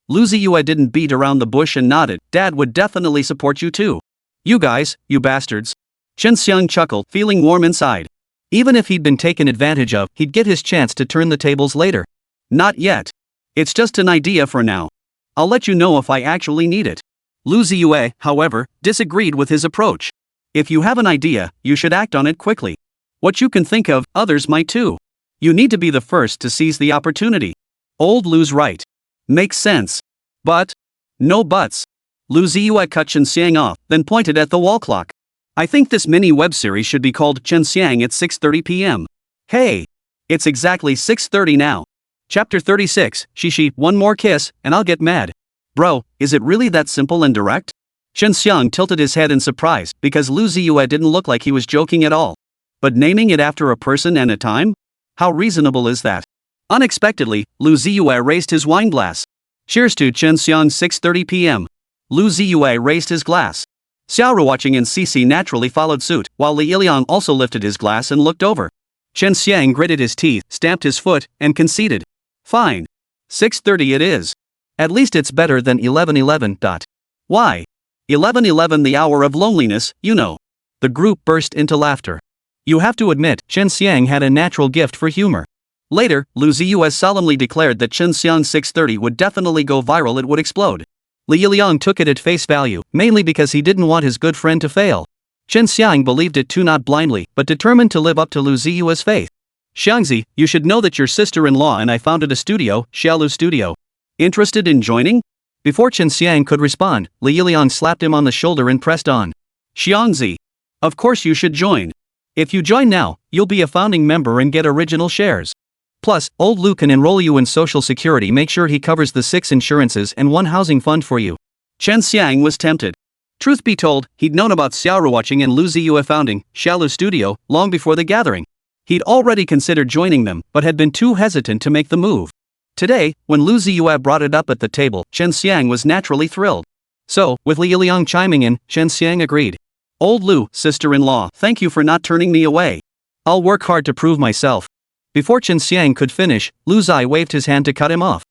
Lu Ziye didn't beat around the bush and nodded. Dad would definitely support you too. You guys, you bastards. Xinxiang chuckled, feeling warm inside. Even if he'd been taken advantage of, he'd get his chance to turn the tables later. Not yet. It's just an idea for now. I'll let you know if I actually need it. Lu Ziye, however, disagreed with his approach. If you have an idea, you should act on it quickly. What you can think of, others might too. You need to be the first to seize the opportunity. Old Lu's right. Makes sense. But? No buts. Lu Ziye cut Xinxiang off, then pointed at the wall clock. I think this mini web series should be called Xinxiang at 6:30 p.m. Hey! It's exactly 6:30 now. Chapter 36, Xixi, one more kiss, and I'll get mad. Bro, is it really that simple and direct? Xinxiang tilted his head in surprise, because Lu Ziye didn't look like he was joking at all. But naming it after a person and a time? How reasonable is that? Unexpectedly, Lu Ziye raised his wine glass. Cheers to Xinxiang 6:30 p.m. Lu Ziye raised his glass. Xia Ruoqing and Xixi naturally followed suit, while Li Yiliang also lifted his glass and looked over. Xinxiang gritted his teeth, stamped his foot, and conceded. Fine. 6:30 it is. At least it's better than 11:11. Why? 11:11, the hour of loneliness, you know. The group burst into laughter. You have to admit, Xinxiang had a natural gift for humor. Later, Lu Ziye solemnly declared that Xinxiang 6:30 would definitely go viral, it would explode. Li Yiliang took it at face value, mainly because he didn't want his good friend to fail. Xinxiang believed it too, not blindly, but determined to live up to Lu Ziye's faith. Xiangzi, you should know that your sister-in-law and I founded a studio, Xia Studio. Interested in joining? Before Xinxiang could respond, Li Yiliang slapped him on the shoulder and pressed on. Xiangzi. Of course you should join. If you join now, you'll be a founding member and get original shares. Plus, old Lu can enroll you in Social Security, make sure he covers the 6 insurances and 1 housing fund for you. Xinxiang was tempted. Truth be told, he'd known about Xia Ruoqing and Lu Ziye founding Xia Studio long before the gathering. He'd already considered joining them, but had been too hesitant to make the move. Today, when Lu Ziye brought it up at the table, Xinxiang was naturally thrilled. So, with Li Yiliang chiming in, Xinxiang agreed. Old Lu, sister-in-law, thank you for not turning me away. I'll work hard to prove myself. Before Xinxiang could finish, Lu Ziye waved his hand to cut him off.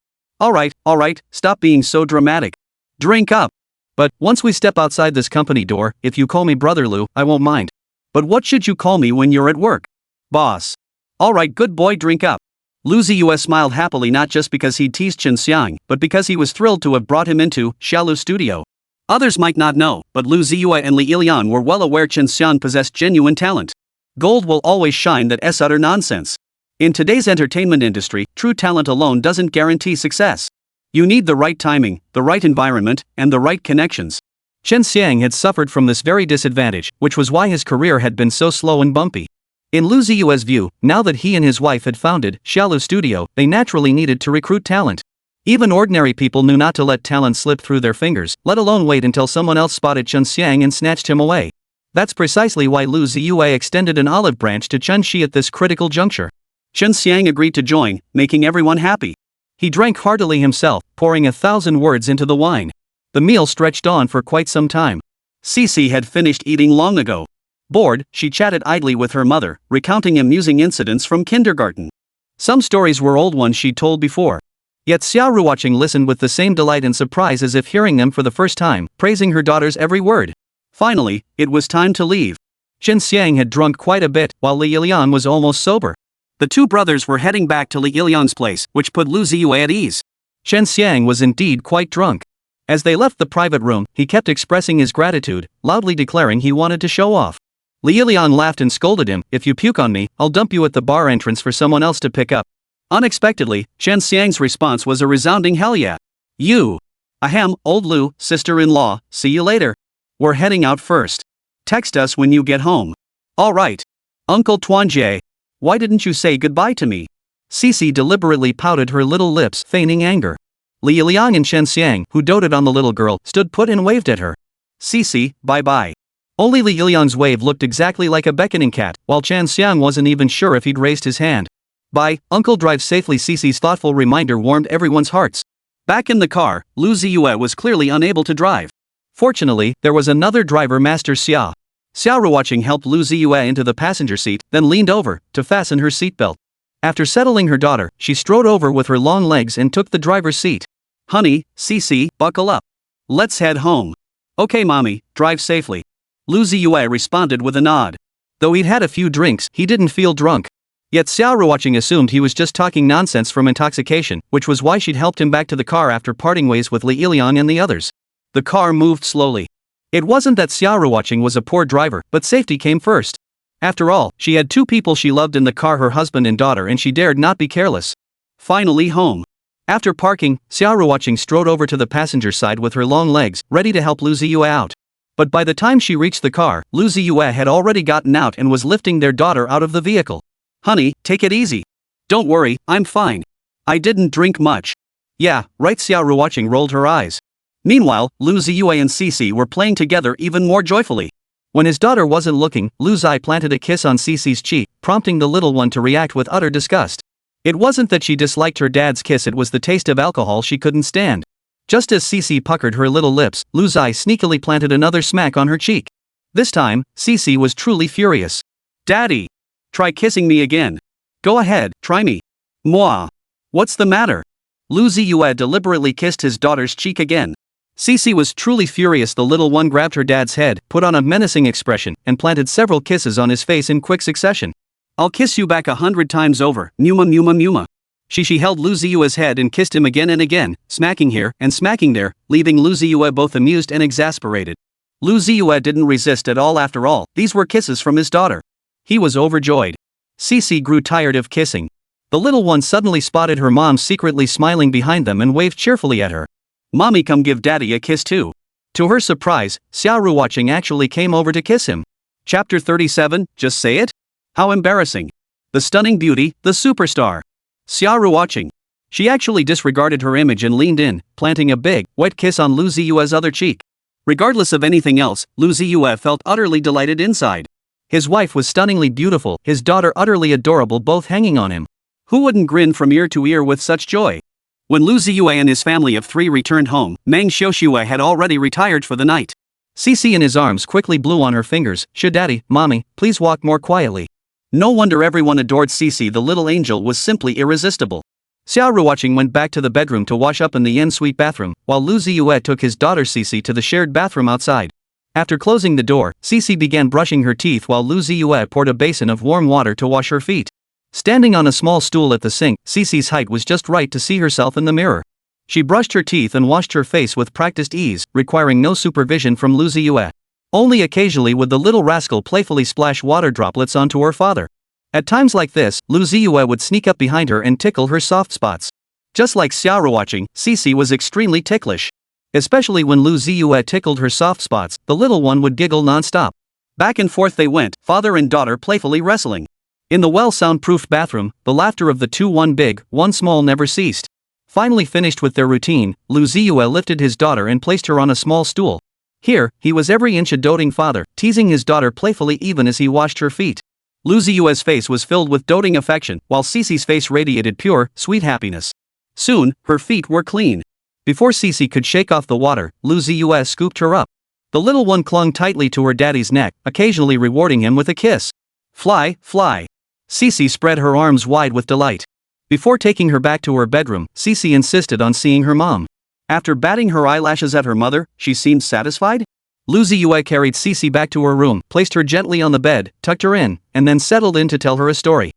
Alright, stop being so dramatic. Drink up. But, once we step outside this company door, if you call me Brother Lu, I won't mind. But what should you call me when you're at work? Boss. Alright, good boy, drink up. Lu Ziye smiled happily, not just because he'd teased Xinxiang, but because he was thrilled to have brought him into Xia Studio. Others might not know, but Lu Ziye and Li Ilian were well aware Chen Xiang possessed genuine talent. Gold will always shine, that's utter nonsense. In today's entertainment industry, true talent alone doesn't guarantee success. You need the right timing, the right environment, and the right connections. Chen Xiang had suffered from this very disadvantage, which was why his career had been so slow and bumpy. In Lu Ziye's view, now that he and his wife had founded Xia Studio, they naturally needed to recruit talent. Even ordinary people knew not to let talent slip through their fingers, let alone wait until someone else spotted Chen Xiang and snatched him away. That's precisely why Lu Ziye extended an olive branch to Chen Xi at this critical juncture. Chen Xiang agreed to join, making everyone happy. He drank heartily himself, pouring 1,000 words into the wine. The meal stretched on for quite some time. Xixi had finished eating long ago. Bored, she chatted idly with her mother, recounting amusing incidents from kindergarten. Some stories were old ones she'd told before. Yet Xia Ruoqing listened with the same delight and surprise as if hearing them for the first time, praising her daughter's every word. Finally, it was time to leave. Chen Xiang had drunk quite a bit, while Li Ilian was almost sober. The two brothers were heading back to Li Ilian's place, which put Lu Ziye at ease. Chen Xiang was indeed quite drunk. As they left the private room, he kept expressing his gratitude, loudly declaring he wanted to show off. Li Ilian laughed and scolded him, "If you puke on me, I'll dump you at the bar entrance for someone else to pick up." Unexpectedly, Chen Xiang's response was a resounding hell yeah. "You. Ahem, old Lu, sister-in-law, see you later. We're heading out first. Text us when you get home." "All right. Uncle Tuanjie. Why didn't you say goodbye to me?" Xixi deliberately pouted her little lips, feigning anger. Li Ilian and Chen Xiang, who doted on the little girl, stood put and waved at her. "Xixi, bye-bye." Only Li Ilian's wave looked exactly like a beckoning cat, while Chen Xiang wasn't even sure if he'd raised his hand. "Bye, Uncle, drive safely." Xixi's thoughtful reminder warmed everyone's hearts. Back in the car, Lu Ziye was clearly unable to drive. Fortunately, there was another driver, Master Xia. Xia Ruoqing helped Lu Ziye into the passenger seat, then leaned over to fasten her seatbelt. After settling her daughter, she strode over with her long legs and took the driver's seat. "Honey, Xixi, buckle up. Let's head home." "Okay, mommy, drive safely." Lu Ziye responded with a nod. Though he'd had a few drinks, he didn't feel drunk. Yet Xia Ruoqing assumed he was just talking nonsense from intoxication, which was why she'd helped him back to the car after parting ways with Li Ilian and the others. The car moved slowly. It wasn't that Xia Ruoqing was a poor driver, but safety came first. After all, she had two people she loved in the car, her husband and daughter, and she dared not be careless. Finally home. After parking, Xia Ruoqing strode over to the passenger side with her long legs, ready to help Lu Ziye out. But by the time she reached the car, Lu Ziye had already gotten out and was lifting their daughter out of the vehicle. "Honey, take it easy. Don't worry, I'm fine. I didn't drink much." "Yeah, right." Xia Ruoqing rolled her eyes. Meanwhile, Lu Ziye and Xixi were playing together even more joyfully. When his daughter wasn't looking, Lu Ziye planted a kiss on Xixi's cheek, prompting the little one to react with utter disgust. It wasn't that she disliked her dad's kiss, it was the taste of alcohol she couldn't stand. Just as Xixi puckered her little lips, Lu Ziye sneakily planted another smack on her cheek. This time, Xixi was truly furious. "Daddy! Try kissing me again. Go ahead, try me. Moi. What's the matter?" Lu Ziye deliberately kissed his daughter's cheek again. Xixi was truly furious. The little one grabbed her dad's head, put on a menacing expression, and planted several kisses on his face in quick succession. "I'll kiss you back 100 times over, muma muma muma." Xixi held Lu Ziye's head and kissed him again and again, smacking here and smacking there, leaving Lu Ziye both amused and exasperated. Lu Ziye didn't resist at all. After all, these were kisses from his daughter. He was overjoyed. Xixi grew tired of kissing. The little one suddenly spotted her mom secretly smiling behind them and waved cheerfully at her. "Mommy, come give daddy a kiss too." To her surprise, Xia Ruoqing actually came over to kiss him. Chapter 37, Just Say It? How embarrassing. The stunning beauty, the superstar. Xia Ruoqing. She actually disregarded her image and leaned in, planting a big, wet kiss on Lu Ziye's other cheek. Regardless of anything else, Lu Ziye felt utterly delighted inside. His wife was stunningly beautiful, his daughter utterly adorable, both hanging on him. Who wouldn't grin from ear to ear with such joy? When Lu Ziye and his family of 3 returned home, Meng Xiuxue had already retired for the night. Xixi in his arms quickly blew on her fingers. "Daddy, mommy, please walk more quietly." No wonder everyone adored Xixi. The little angel was simply irresistible. Xia Ruoqing went back to the bedroom to wash up in the en-suite bathroom, while Lu Ziye took his daughter Xixi to the shared bathroom outside. After closing the door, Xixi began brushing her teeth while Lu Ziye poured a basin of warm water to wash her feet. Standing on a small stool at the sink, Xixi's height was just right to see herself in the mirror. She brushed her teeth and washed her face with practiced ease, requiring no supervision from Lu Ziye. Only occasionally would the little rascal playfully splash water droplets onto her father. At times like this, Lu Ziye would sneak up behind her and tickle her soft spots. Just like Xia Ruoqing, Xixi was extremely ticklish. Especially when Lu Ziye tickled her soft spots, the little one would giggle non-stop. Back and forth they went, father and daughter playfully wrestling. In the well-soundproofed bathroom, the laughter of the two one big, one small never ceased. Finally finished with their routine, Lu Ziye lifted his daughter and placed her on a small stool. Here, he was every inch a doting father, teasing his daughter playfully even as he washed her feet. Lu Ziye's face was filled with doting affection, while Xixi's face radiated pure, sweet happiness. Soon, her feet were clean. Before Xixi could shake off the water, Lu Ziye scooped her up. The little one clung tightly to her daddy's neck, occasionally rewarding him with a kiss. Fly, fly. Xixi spread her arms wide with delight. Before taking her back to her bedroom, Xixi insisted on seeing her mom. After batting her eyelashes at her mother, she seemed satisfied? Lu Ziye carried Xixi back to her room, placed her gently on the bed, tucked her in, and then settled in to tell her a story.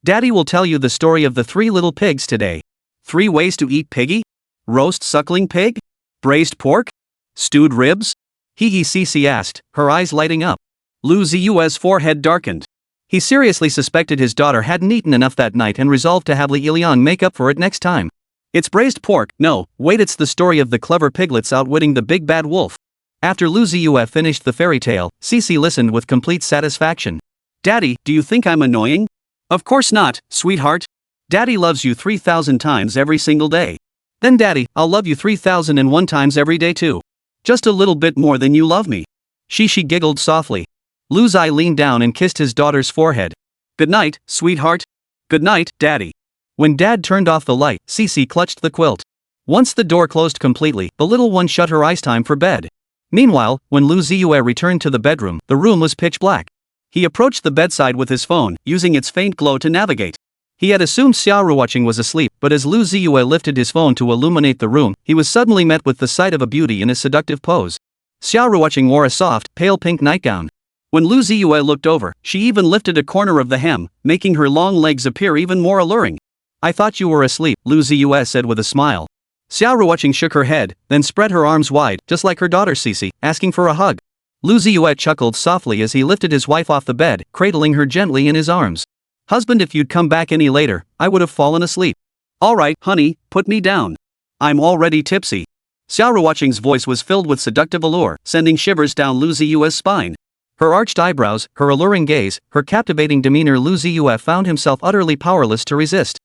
Daddy will tell you the story of the 3 little pigs today. 3 ways to eat piggy? Roast suckling pig? Braised pork? Stewed ribs? Xixi asked, her eyes lighting up. Lu Ziye's forehead darkened. He seriously suspected his daughter hadn't eaten enough that night and resolved to have Li Yiliang make up for it next time. It's braised pork, no, wait, it's the story of the clever piglets outwitting the big bad wolf. After Lu Ziye finished the fairy tale, Xixi listened with complete satisfaction. Daddy, do you think I'm annoying? Of course not, sweetheart. Daddy loves you 3,000 times every single day. Then Daddy, I'll love you 3,001 times every day too. Just a little bit more than you love me. Xixi giggled softly. Lu Ziye leaned down and kissed his daughter's forehead. Good night, sweetheart. Good night, Daddy. When Dad turned off the light, Xixi clutched the quilt. Once the door closed completely, the little one shut her eyes. Time for bed. Meanwhile, when Lu Ziye returned to the bedroom, the room was pitch black. He approached the bedside with his phone, using its faint glow to navigate. He had assumed Xia Ruoqing was asleep, but as Lu Ziye lifted his phone to illuminate the room, he was suddenly met with the sight of a beauty in a seductive pose. Xia Ruoqing wore a soft, pale pink nightgown. When Lu Ziye looked over, she even lifted a corner of the hem, making her long legs appear even more alluring. I thought you were asleep, Lu Ziye said with a smile. Xia Ruoqing shook her head, then spread her arms wide, just like her daughter Xixi, asking for a hug. Lu Ziye chuckled softly as he lifted his wife off the bed, cradling her gently in his arms. Husband, if you'd come back any later, I would have fallen asleep. All right, honey, put me down. I'm already tipsy. Xia Ruoqing's voice was filled with seductive allure, sending shivers down Lu Ziye's spine. Her arched eyebrows, her alluring gaze, her captivating demeanor, Lu Ziye found himself utterly powerless to resist.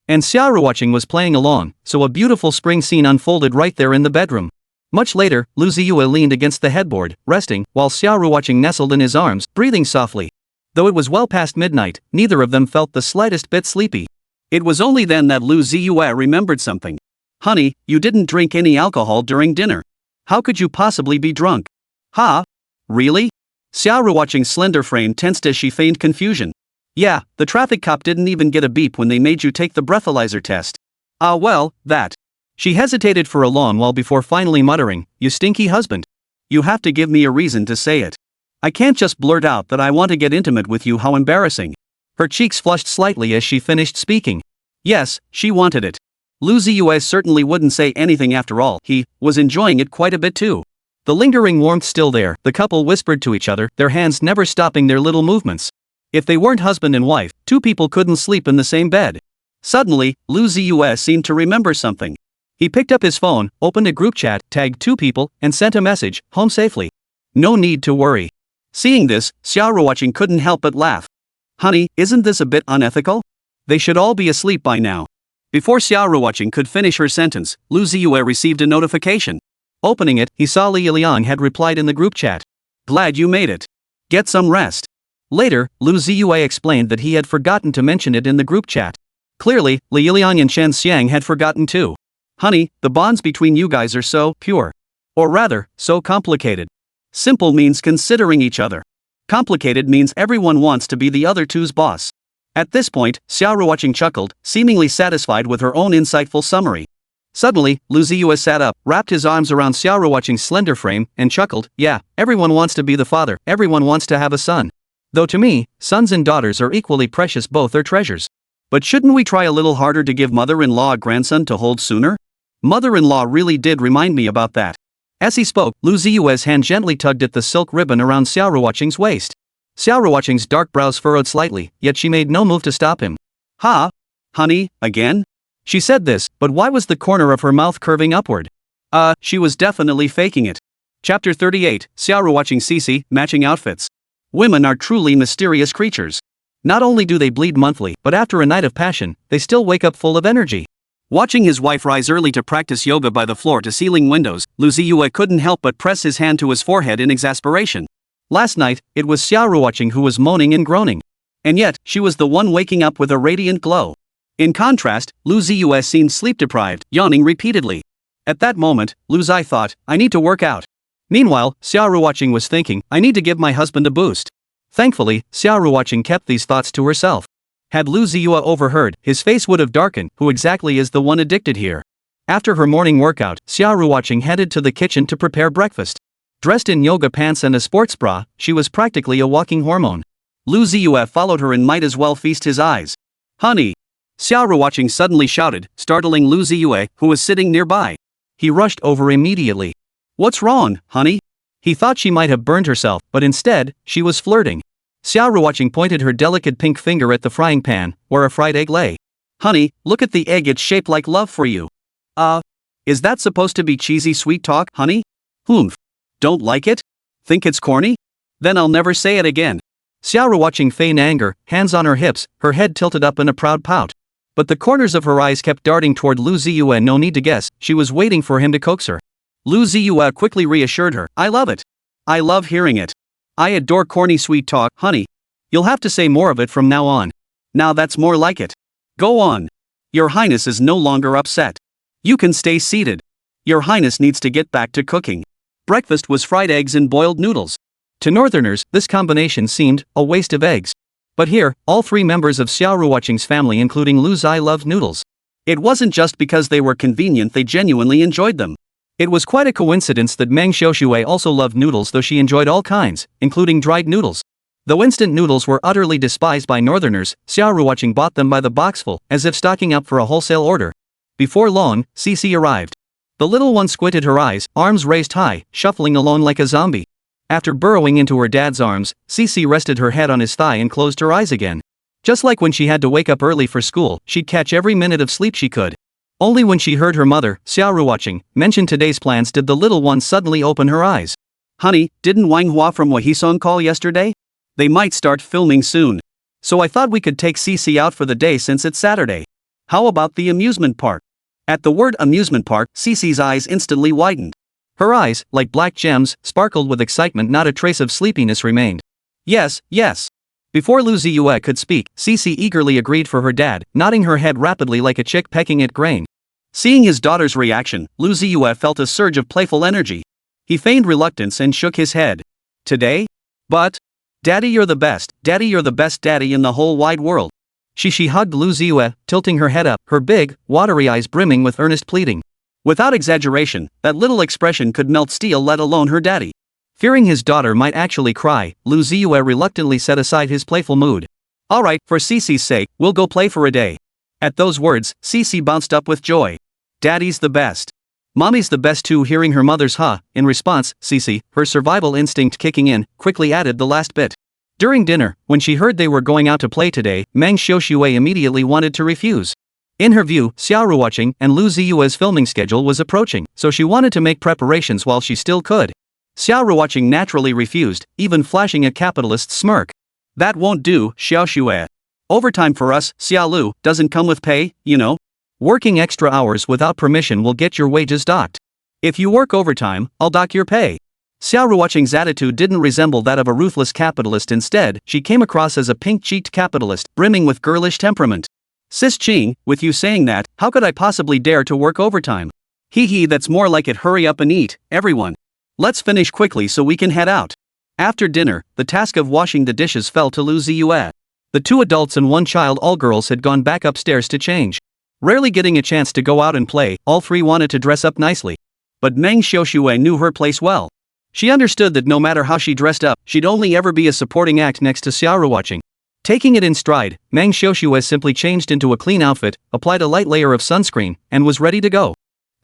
And Xia Ruoqing was playing along, so a beautiful spring scene unfolded right there in the bedroom. Much later, Lu Ziye leaned against the headboard, resting, while Xia Ruoqing nestled in his arms, breathing softly. Though it was well past midnight, neither of them felt the slightest bit sleepy. It was only then that Lu Ziye remembered something. Honey, you didn't drink any alcohol during dinner. How could you possibly be drunk? Ha? Really? Xia Ruoqing's slender frame tensed as she feigned confusion. Yeah, the traffic cop didn't even get a beep when they made you take the breathalyzer test. Ah well, that. She hesitated for a long while before finally muttering, you stinky husband. You have to give me a reason to say it. I can't just blurt out that I want to get intimate with you, how embarrassing. Her cheeks flushed slightly as she finished speaking. Yes, she wanted it. Lu Ziye certainly wouldn't say anything after all, he was enjoying it quite a bit too. The lingering warmth still there, the couple whispered to each other, their hands never stopping their little movements. If they weren't husband and wife, 2 people couldn't sleep in the same bed. Suddenly, Lu Ziye seemed to remember something. He picked up his phone, opened a group chat, tagged 2 people, and sent a message, home safely. No need to worry. Seeing this, Xia Ruoqing couldn't help but laugh. Honey, isn't this a bit unethical? They should all be asleep by now. Before Xia Ruoqing could finish her sentence, Lu Ziye received a notification. Opening it, he saw Li Yiliang had replied in the group chat. Glad you made it. Get some rest. Later, Lu Ziye explained that he had forgotten to mention it in the group chat. Clearly, Li Yiliang and Chen Xiang had forgotten too. Honey, the bonds between you guys are so pure. Or rather, so complicated. Simple means considering each other. Complicated means everyone wants to be the other two's boss. At this point, Xia Ruoqing chuckled, seemingly satisfied with her own insightful summary. Suddenly, Lu Ziye sat up, wrapped his arms around Xia Ruoqing's slender frame, and chuckled, yeah, everyone wants to be the father, everyone wants to have a son. Though to me, sons and daughters are equally precious, both are treasures. But shouldn't we try a little harder to give mother-in-law a grandson to hold sooner? Mother-in-law really did remind me about that. As he spoke, Lu Ziye's hand gently tugged at the silk ribbon around Xia Ruoqing's waist. Xia Ruoqing's dark brows furrowed slightly, yet she made no move to stop him. Ha! Honey, again? She said this, but why was the corner of her mouth curving upward? She was definitely faking it. Chapter 38, Xia Ruoqing Xixi, Matching Outfits. Women are truly mysterious creatures. Not only do they bleed monthly, but after a night of passion, they still wake up full of energy. Watching his wife rise early to practice yoga by the floor-to-ceiling windows, Lu Ziye couldn't help but press his hand to his forehead in exasperation. Last night, it was Xia Ruoqing who was moaning and groaning. And yet, she was the one waking up with a radiant glow. In contrast, Lu Ziye seemed sleep-deprived, yawning repeatedly. At that moment, Lu Ziye thought, I need to work out. Meanwhile, Xia Ruoqing was thinking, I need to give my husband a boost. Thankfully, Xia Ruoqing kept these thoughts to herself. Had Lu Ziye overheard, his face would have darkened. Who exactly is the one addicted here? After her morning workout, Xia Ruoqing headed to the kitchen to prepare breakfast. Dressed in yoga pants and a sports bra, she was practically a walking hormone. Lu Ziye followed her and might as well feast his eyes. Honey! Xia Ruoqing suddenly shouted, startling Lu Ziye, who was sitting nearby. He rushed over immediately. What's wrong, honey? He thought she might have burned herself, but instead, she was flirting. Xia Ruoqing pointed her delicate pink finger at the frying pan, where a fried egg lay. Honey, look at the egg, it's shaped like love for you. Is that supposed to be cheesy sweet talk, honey? Humph. Don't like it? Think it's corny? Then I'll never say it again. Xia Ruoqing feigned anger, hands on her hips, her head tilted up in a proud pout. But the corners of her eyes kept darting toward Lu Ziye. No need to guess, she was waiting for him to coax her. Lu Ziye quickly reassured her, I love it. I love hearing it. I adore corny sweet talk, honey. You'll have to say more of it from now on. Now that's more like it. Go on. Your Highness is no longer upset. You can stay seated. Your Highness needs to get back to cooking. Breakfast was fried eggs and boiled noodles. To Northerners, this combination seemed a waste of eggs. But here, all three members of Xia Ruoqing's family including Lu Ziye loved noodles. It wasn't just because they were convenient, they genuinely enjoyed them. It was quite a coincidence that Meng Xiaoshui also loved noodles, though she enjoyed all kinds, including dried noodles. Though instant noodles were utterly despised by Northerners, Xia Ruoqing bought them by the boxful, as if stocking up for a wholesale order. Before long, Xixi arrived. The little one squinted her eyes, arms raised high, shuffling alone like a zombie. After burrowing into her dad's arms, Xixi rested her head on his thigh and closed her eyes again. Just like when she had to wake up early for school, she'd catch every minute of sleep she could. Only when she heard her mother, Xia Ruoqing, mention today's plans did the little one suddenly open her eyes. Honey, didn't Wang Hua from Wahisong call yesterday? They might start filming soon. So I thought we could take Xixi out for the day since it's Saturday. How about the amusement park? At the word amusement park, Xixi's eyes instantly widened. Her eyes, like black gems, sparkled with excitement. Not a trace of sleepiness remained. Yes, yes. Before Lu Ziye could speak, Xixi eagerly agreed for her dad, nodding her head rapidly like a chick pecking at grain. Seeing his daughter's reaction, Lu Ziye felt a surge of playful energy. He feigned reluctance and shook his head. Today? But? Daddy, you're the best. Daddy, you're the best daddy in the whole wide world. Xixi hugged Lu Ziye, tilting her head up, her big, watery eyes brimming with earnest pleading. Without exaggeration, that little expression could melt steel, let alone her daddy. Fearing his daughter might actually cry, Lu Ziye reluctantly set aside his playful mood. Alright, for Xixi's sake, we'll go play for a day. At those words, Xixi bounced up with joy. Daddy's the best. Mommy's the best too. Hearing her mother's in response, Xixi, her survival instinct kicking in, quickly added the last bit. During dinner, when she heard they were going out to play today, Meng Xiaoshui immediately wanted to refuse. In her view, Xia Ruoqing and Lu Ziye's filming schedule was approaching, so she wanted to make preparations while she still could. Xia Ruoqing naturally refused, even flashing a capitalist smirk. That won't do, Xiaoshui. Overtime for us, Xia Lu, doesn't come with pay, you know. Working extra hours without permission will get your wages docked. If you work overtime, I'll dock your pay. Xia Ruoqing's attitude didn't resemble that of a ruthless capitalist. Instead, she came across as a pink-cheeked capitalist, brimming with girlish temperament. Sis Qing, with you saying that, how could I possibly dare to work overtime? Hee, that's more like it. Hurry up and eat, everyone. Let's finish quickly so we can head out. After dinner, the task of washing the dishes fell to Lu Ziye. The two adults and one child, all girls, had gone back upstairs to change. Rarely getting a chance to go out and play, all three wanted to dress up nicely. But Meng Xiaoshui knew her place well. She understood that no matter how she dressed up, she'd only ever be a supporting act next to Xia Ruoqing. Taking it in stride, Meng Xiaoshui simply changed into a clean outfit, applied a light layer of sunscreen, and was ready to go.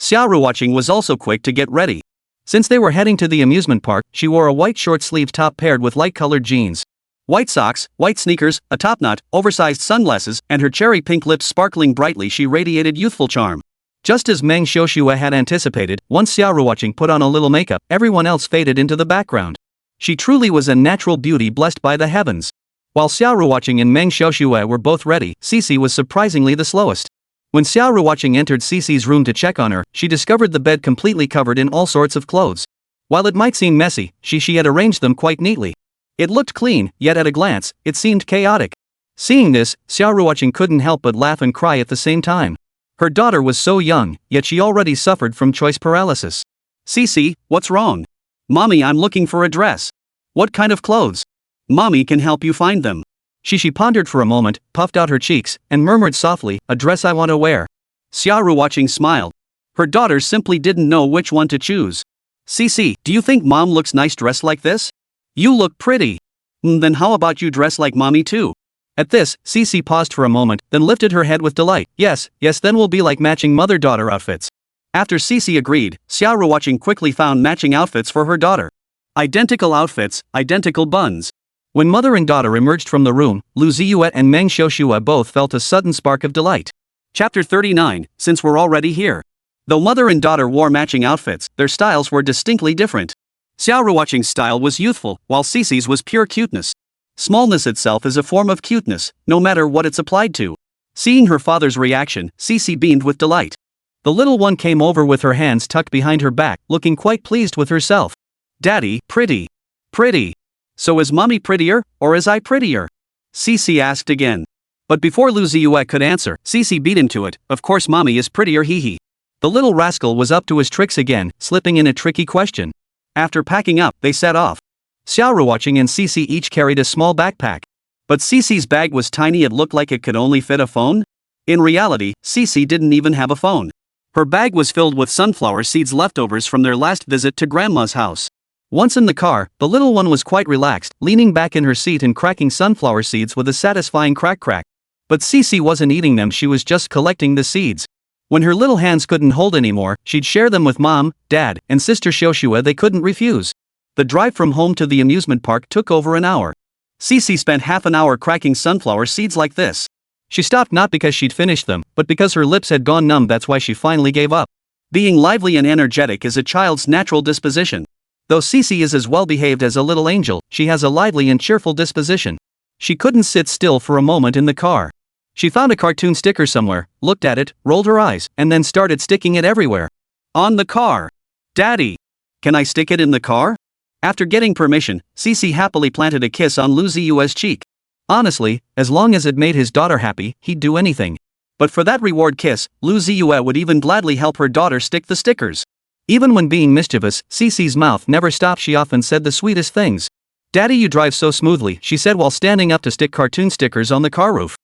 Xia Ruoqing was also quick to get ready. Since they were heading to the amusement park, she wore a white short-sleeved top paired with light-colored jeans. White socks, white sneakers, a topknot, oversized sunglasses, and her cherry pink lips sparkling brightly, she radiated youthful charm. Just as Meng Xiaoxue had anticipated, once Xia Ruoqing put on a little makeup, everyone else faded into the background. She truly was a natural beauty blessed by the heavens. While Xia Ruoqing and Meng Xiaoxue were both ready, Xixi was surprisingly the slowest. When Xia Ruoqing entered Xixi's room to check on her, she discovered the bed completely covered in all sorts of clothes. While it might seem messy, she had arranged them quite neatly. It looked clean, yet at a glance, it seemed chaotic. Seeing this, Xia Ruoqing couldn't help but laugh and cry at the same time. Her daughter was so young, yet she already suffered from choice paralysis. Xixi, what's wrong? Mommy, I'm looking for a dress. What kind of clothes? Mommy can help you find them. Xixi pondered for a moment, puffed out her cheeks, and murmured softly, a dress I want to wear. Xia Ruoqing smiled. Her daughter simply didn't know which one to choose. Xixi, do you think mom looks nice dressed like this? You look pretty. Then how about you dress like mommy too? At this, Xixi paused for a moment, then lifted her head with delight. Yes, then we'll be like matching mother-daughter outfits. After Xixi agreed, Xia Ruoqing quickly found matching outfits for her daughter. Identical outfits, identical buns. When mother and daughter emerged from the room, Lu Ziye and Meng Xiaoxue both felt a sudden spark of delight. Chapter 39, since we're already here. Though mother and daughter wore matching outfits, their styles were distinctly different. Xia Ruoqing's style was youthful, while Xixi's was pure cuteness. Smallness itself is a form of cuteness, no matter what it's applied to. Seeing her father's reaction, Xixi beamed with delight. The little one came over with her hands tucked behind her back, looking quite pleased with herself. Daddy, pretty. Pretty. So is mommy prettier, or is I prettier? Xixi asked again. But before Lu Ziye could answer, Xixi beat him to it. Of course mommy is prettier, hee. The little rascal was up to his tricks again, slipping in a tricky question. After packing up, they set off. Xia Ruoqing and Xixi each carried a small backpack. But Xixi's bag was tiny, it looked like it could only fit a phone. In reality, Xixi didn't even have a phone. Her bag was filled with sunflower seeds leftovers from their last visit to Grandma's house. Once in the car, the little one was quite relaxed, leaning back in her seat and cracking sunflower seeds with a satisfying crack. But Xixi wasn't eating them, she was just collecting the seeds. When her little hands couldn't hold anymore, she'd share them with mom, dad, and sister Xiaoxue. They couldn't refuse. The drive from home to the amusement park took over an hour. Xixi spent half an hour cracking sunflower seeds like this. She stopped not because she'd finished them, but because her lips had gone numb. That's why she finally gave up. Being lively and energetic is a child's natural disposition. Though Xixi is as well behaved as a little angel, she has a lively and cheerful disposition. She couldn't sit still for a moment in the car. She found a cartoon sticker somewhere, looked at it, rolled her eyes, and then started sticking it everywhere. On the car. Daddy. Can I stick it in the car? After getting permission, Xixi happily planted a kiss on Lu Ziye's cheek. Honestly, as long as it made his daughter happy, he'd do anything. But for that reward kiss, Lu Ziye would even gladly help her daughter stick the stickers. Even when being mischievous, Xixi's mouth never stopped. She often said the sweetest things. Daddy, you drive so smoothly, she said while standing up to stick cartoon stickers on the car roof.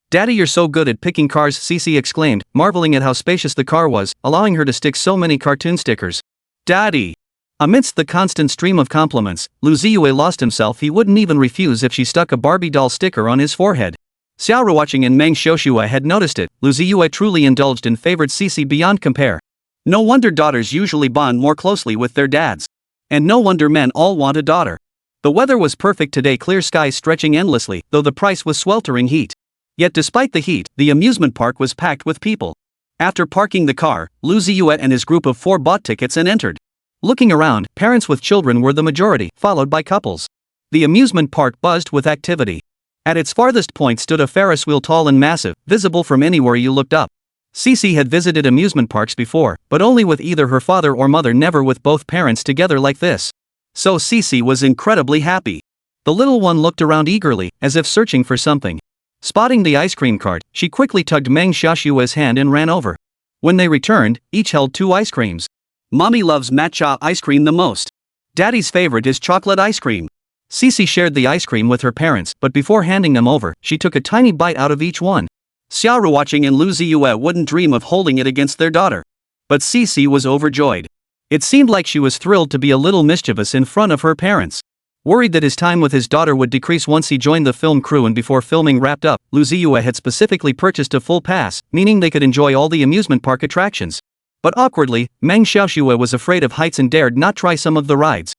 Daddy, you're so good at picking cars, Xixi exclaimed, marveling at how spacious the car was, allowing her to stick so many cartoon stickers. Daddy. Amidst the constant stream of compliments, Lu Ziye lost himself. He wouldn't even refuse if she stuck a Barbie doll sticker on his forehead. Xia Ruoqing and Meng Xiaoxue had noticed it. Lu Ziye truly indulged and favored Xixi beyond compare. No wonder daughters usually bond more closely with their dads. And no wonder men all want a daughter. The weather was perfect today, clear skies stretching endlessly, though the price was sweltering heat. Yet despite the heat, the amusement park was packed with people. After parking the car, Lu Ziye and his group of 4 bought tickets and entered. Looking around, parents with children were the majority, followed by couples. The amusement park buzzed with activity. At its farthest point stood a Ferris wheel, tall and massive, visible from anywhere you looked up. Xixi had visited amusement parks before, but only with either her father or mother, never with both parents together like this. So Xixi was incredibly happy. The little one looked around eagerly, as if searching for something. Spotting the ice cream cart, she quickly tugged Meng Xiaoxue's hand and ran over. When they returned, each held 2 ice creams. Mommy loves matcha ice cream the most. Daddy's favorite is chocolate ice cream. Xixi shared the ice cream with her parents, but before handing them over, she took a tiny bite out of each one. Xia Ruoqing and Lu Ziye wouldn't dream of holding it against their daughter. But Xixi was overjoyed. It seemed like she was thrilled to be a little mischievous in front of her parents. Worried that his time with his daughter would decrease once he joined the film crew, and before filming wrapped up, Lu Ziye had specifically purchased a full pass, meaning they could enjoy all the amusement park attractions. But awkwardly, Meng Xiaoxue was afraid of heights and dared not try some of the rides.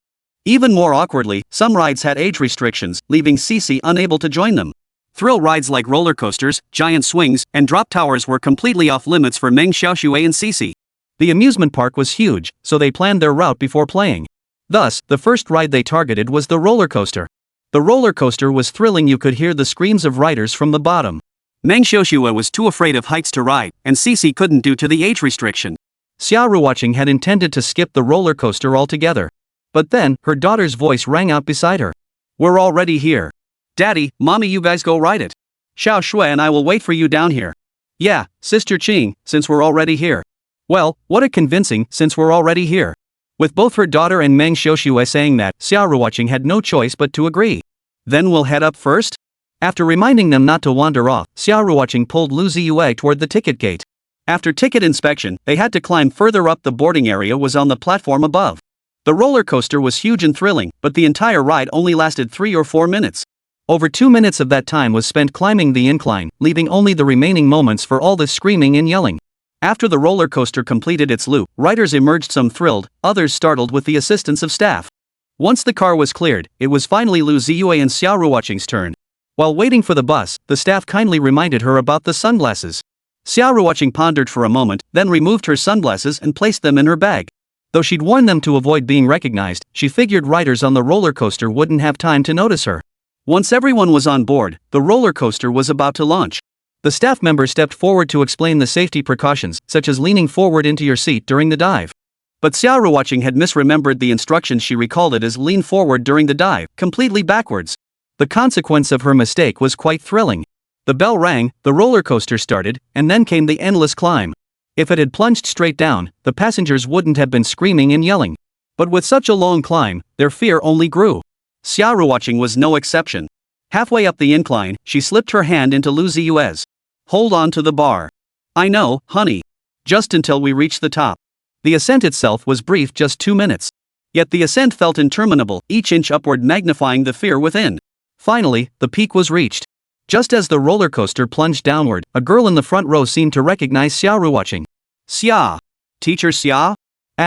Even more awkwardly, some rides had age restrictions, leaving Xixi unable to join them. Thrill rides like roller coasters, giant swings, and drop towers were completely off limits for Meng Xiaoxue and Xixi. The amusement park was huge, so they planned their route before playing. Thus, the first ride they targeted was the roller coaster. The roller coaster was thrilling. You could hear the screams of riders from the bottom. Meng Xiaoxue was too afraid of heights to ride, and Xixi couldn't due to the age restriction. Xia Ruoqing had intended to skip the roller coaster altogether. But then, her daughter's voice rang out beside her. "We're already here. Daddy, Mommy, you guys go ride it. Xiao Shui and I will wait for you down here." "Yeah, Sister Qing, since we're already here." "Well, what a convincing, since we're already here." With both her daughter and Meng Xiaoxue saying that, Xia Ruoqing had no choice but to agree. "Then we'll head up first?" After reminding them not to wander off, Xia Ruoqing pulled Lu Ziye toward the ticket gate. After ticket inspection, they had to climb further up. The boarding area was on the platform above. The roller coaster was huge and thrilling, but the entire ride only lasted 3 or 4 minutes. Over 2 minutes of that time was spent climbing the incline, leaving only the remaining moments for all the screaming and yelling. After the roller coaster completed its loop, riders emerged, some thrilled, others startled, with the assistance of staff. Once the car was cleared, it was finally Lu Ziye and Xia Ruoqing's turn. While waiting for the bus, the staff kindly reminded her about the sunglasses. Xia Ruoqing pondered for a moment, then removed her sunglasses and placed them in her bag. Though she'd worn them to avoid being recognized, she figured riders on the roller coaster wouldn't have time to notice her. Once everyone was on board, the roller coaster was about to launch. The staff member stepped forward to explain the safety precautions, such as leaning forward into your seat during the dive. But Xia Ruoqing had misremembered the instructions. She recalled it as lean forward during the dive, completely backwards. The consequence of her mistake was quite thrilling. The bell rang, the roller coaster started, and then came the endless climb. If it had plunged straight down, the passengers wouldn't have been screaming and yelling. But with such a long climb, their fear only grew. Xia Ruoqing was no exception. Halfway up the incline, she slipped her hand into Lu Ziye's. "Hold on to the bar." "I know, honey. Just until we reach the top." The ascent itself was brief, just 2 minutes. Yet the ascent felt interminable, each inch upward magnifying the fear within. Finally, the peak was reached. Just as the roller coaster plunged downward, a girl in the front row seemed to recognize Xia Ruoqing. "Xia. Teacher Xia?" "Ah."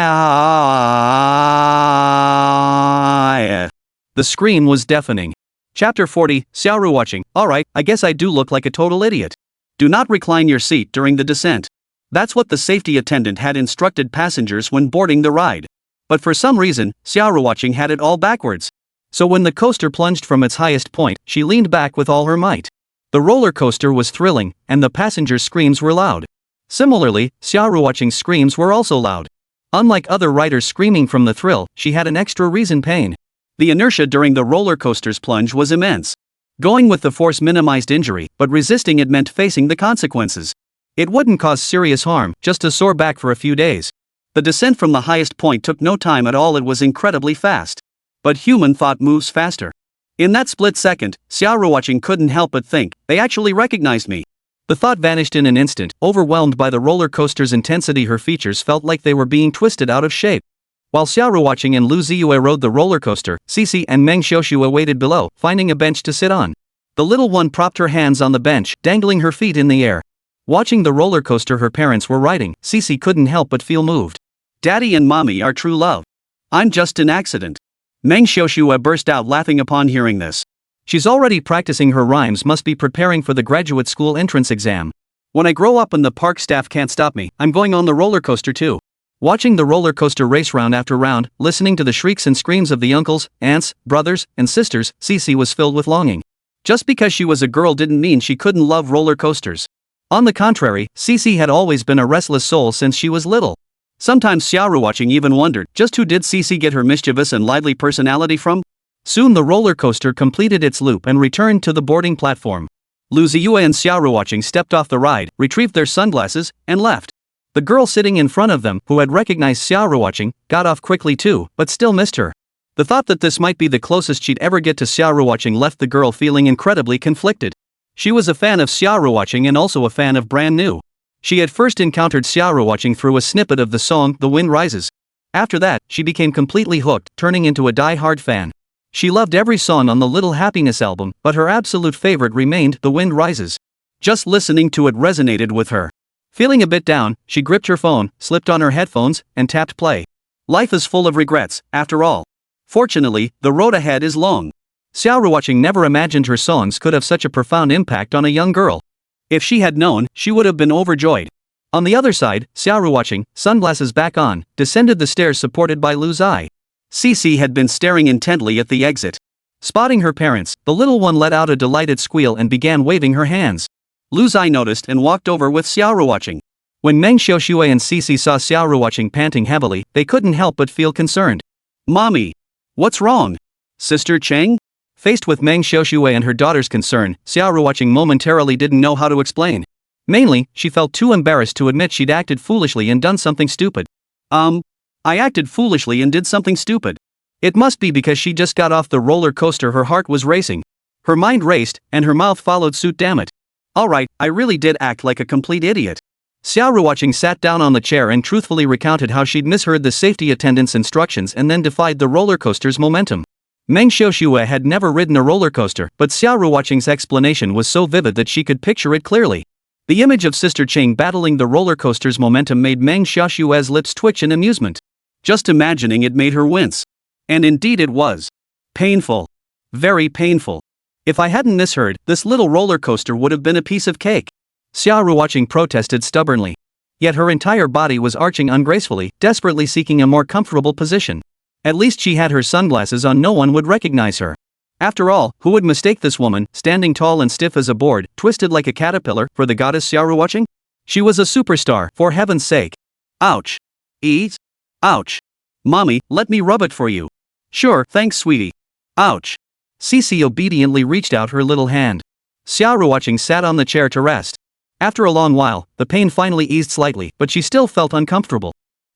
The scream was deafening. Chapter 40, Xia Ruoqing. "Alright, I guess I do look like a total idiot. Do not recline your seat during the descent." That's what the safety attendant had instructed passengers when boarding the ride. But for some reason, Xia Ruoqing had it all backwards. So when the coaster plunged from its highest point, she leaned back with all her might. The roller coaster was thrilling, and the passengers' screams were loud. Similarly, Xia Ruoqing's screams were also loud. Unlike other riders screaming from the thrill, she had an extra reason: pain. The inertia during the roller coaster's plunge was immense. Going with the force minimized injury, but resisting it meant facing the consequences. It wouldn't cause serious harm, just a sore back for a few days. The descent from the highest point took no time at all. It was incredibly fast. But human thought moves faster. In that split second, Xia Ruoqing couldn't help but think, "They actually recognized me." The thought vanished in an instant. Overwhelmed by the roller coaster's intensity, her features felt like they were being twisted out of shape. While Xia Ruoqing and Lu Ziye rode the roller coaster, Xixi and Meng Xiaoxue waited below, finding a bench to sit on. The little one propped her hands on the bench, dangling her feet in the air. Watching the roller coaster her parents were riding, Xixi couldn't help but feel moved. "Daddy and Mommy are true love. I'm just an accident." Meng Xiaoxue burst out laughing upon hearing this. She's already practicing her rhymes, must be preparing for the graduate school entrance exam. "When I grow up and the park staff can't stop me, I'm going on the roller coaster too." Watching the roller coaster race round after round, listening to the shrieks and screams of the uncles, aunts, brothers, and sisters, Xixi was filled with longing. Just because she was a girl didn't mean she couldn't love roller coasters. On the contrary, Xixi had always been a restless soul since she was little. Sometimes Xia Ruoqing even wondered, just who did Xixi get her mischievous and lively personality from? Soon the roller coaster completed its loop and returned to the boarding platform. Lu Ziye and Xia Ruoqing stepped off the ride, retrieved their sunglasses, and left. The girl sitting in front of them, who had recognized Xia Ruoqing, got off quickly too, but still missed her. The thought that this might be the closest she'd ever get to Xia Ruoqing left the girl feeling incredibly conflicted. She was a fan of Xia Ruoqing and also a fan of Brand New. She had first encountered Xia Ruoqing through a snippet of the song The Wind Rises. After that, she became completely hooked, turning into a die-hard fan. She loved every song on the Little Happiness album, but her absolute favorite remained The Wind Rises. Just listening to it resonated with her. Feeling a bit down, she gripped her phone, slipped on her headphones, and tapped play. Life is full of regrets, after all. Fortunately, the road ahead is long. Xia Ruoqing never imagined her songs could have such a profound impact on a young girl. If she had known, she would have been overjoyed. On the other side, Xia Ruoqing, sunglasses back on, descended the stairs supported by Lu Ziye. Xixi had been staring intently at the exit. Spotting her parents, the little one let out a delighted squeal and began waving her hands. Lu Ziye noticed and walked over with Xia Ruoqing. When Meng Xiaoshui and Xixi saw Xia Ruoqing panting heavily, they couldn't help but feel concerned. "Mommy! What's wrong? Sister Cheng?" Faced with Meng Xiaoshui and her daughter's concern, Xia Ruoqing momentarily didn't know how to explain. Mainly, she felt too embarrassed to admit she'd acted foolishly and done something stupid. I acted foolishly and did something stupid. It must be because she just got off the roller coaster. Her heart was racing. Her mind raced, and her mouth followed suit. Damn it. Alright, I really did act like a complete idiot. Xia Ruoqing sat down on the chair and truthfully recounted how she'd misheard the safety attendant's instructions and then defied the roller coaster's momentum. Meng Xiaoshui had never ridden a roller coaster, but Xia Ruoqing's explanation was so vivid that she could picture it clearly. The image of Sister Cheng battling the roller coaster's momentum made Meng Xiaoshui's lips twitch in amusement. Just imagining it made her wince. And indeed it was. Painful. Very painful. If I hadn't misheard, this little roller coaster would have been a piece of cake. Xia Ruoqing protested stubbornly. Yet her entire body was arching ungracefully, desperately seeking a more comfortable position. At least she had her sunglasses on. No one would recognize her. After all, who would mistake this woman, standing tall and stiff as a board, twisted like a caterpillar, for the goddess Xia Ruoqing? She was a superstar, for heaven's sake. Ouch. Eat? Ouch. Mommy, let me rub it for you. Sure, thanks sweetie. Ouch. Xixi obediently reached out her little hand. Xia Ruoqing sat on the chair to rest. After a long while, the pain finally eased slightly, but she still felt uncomfortable.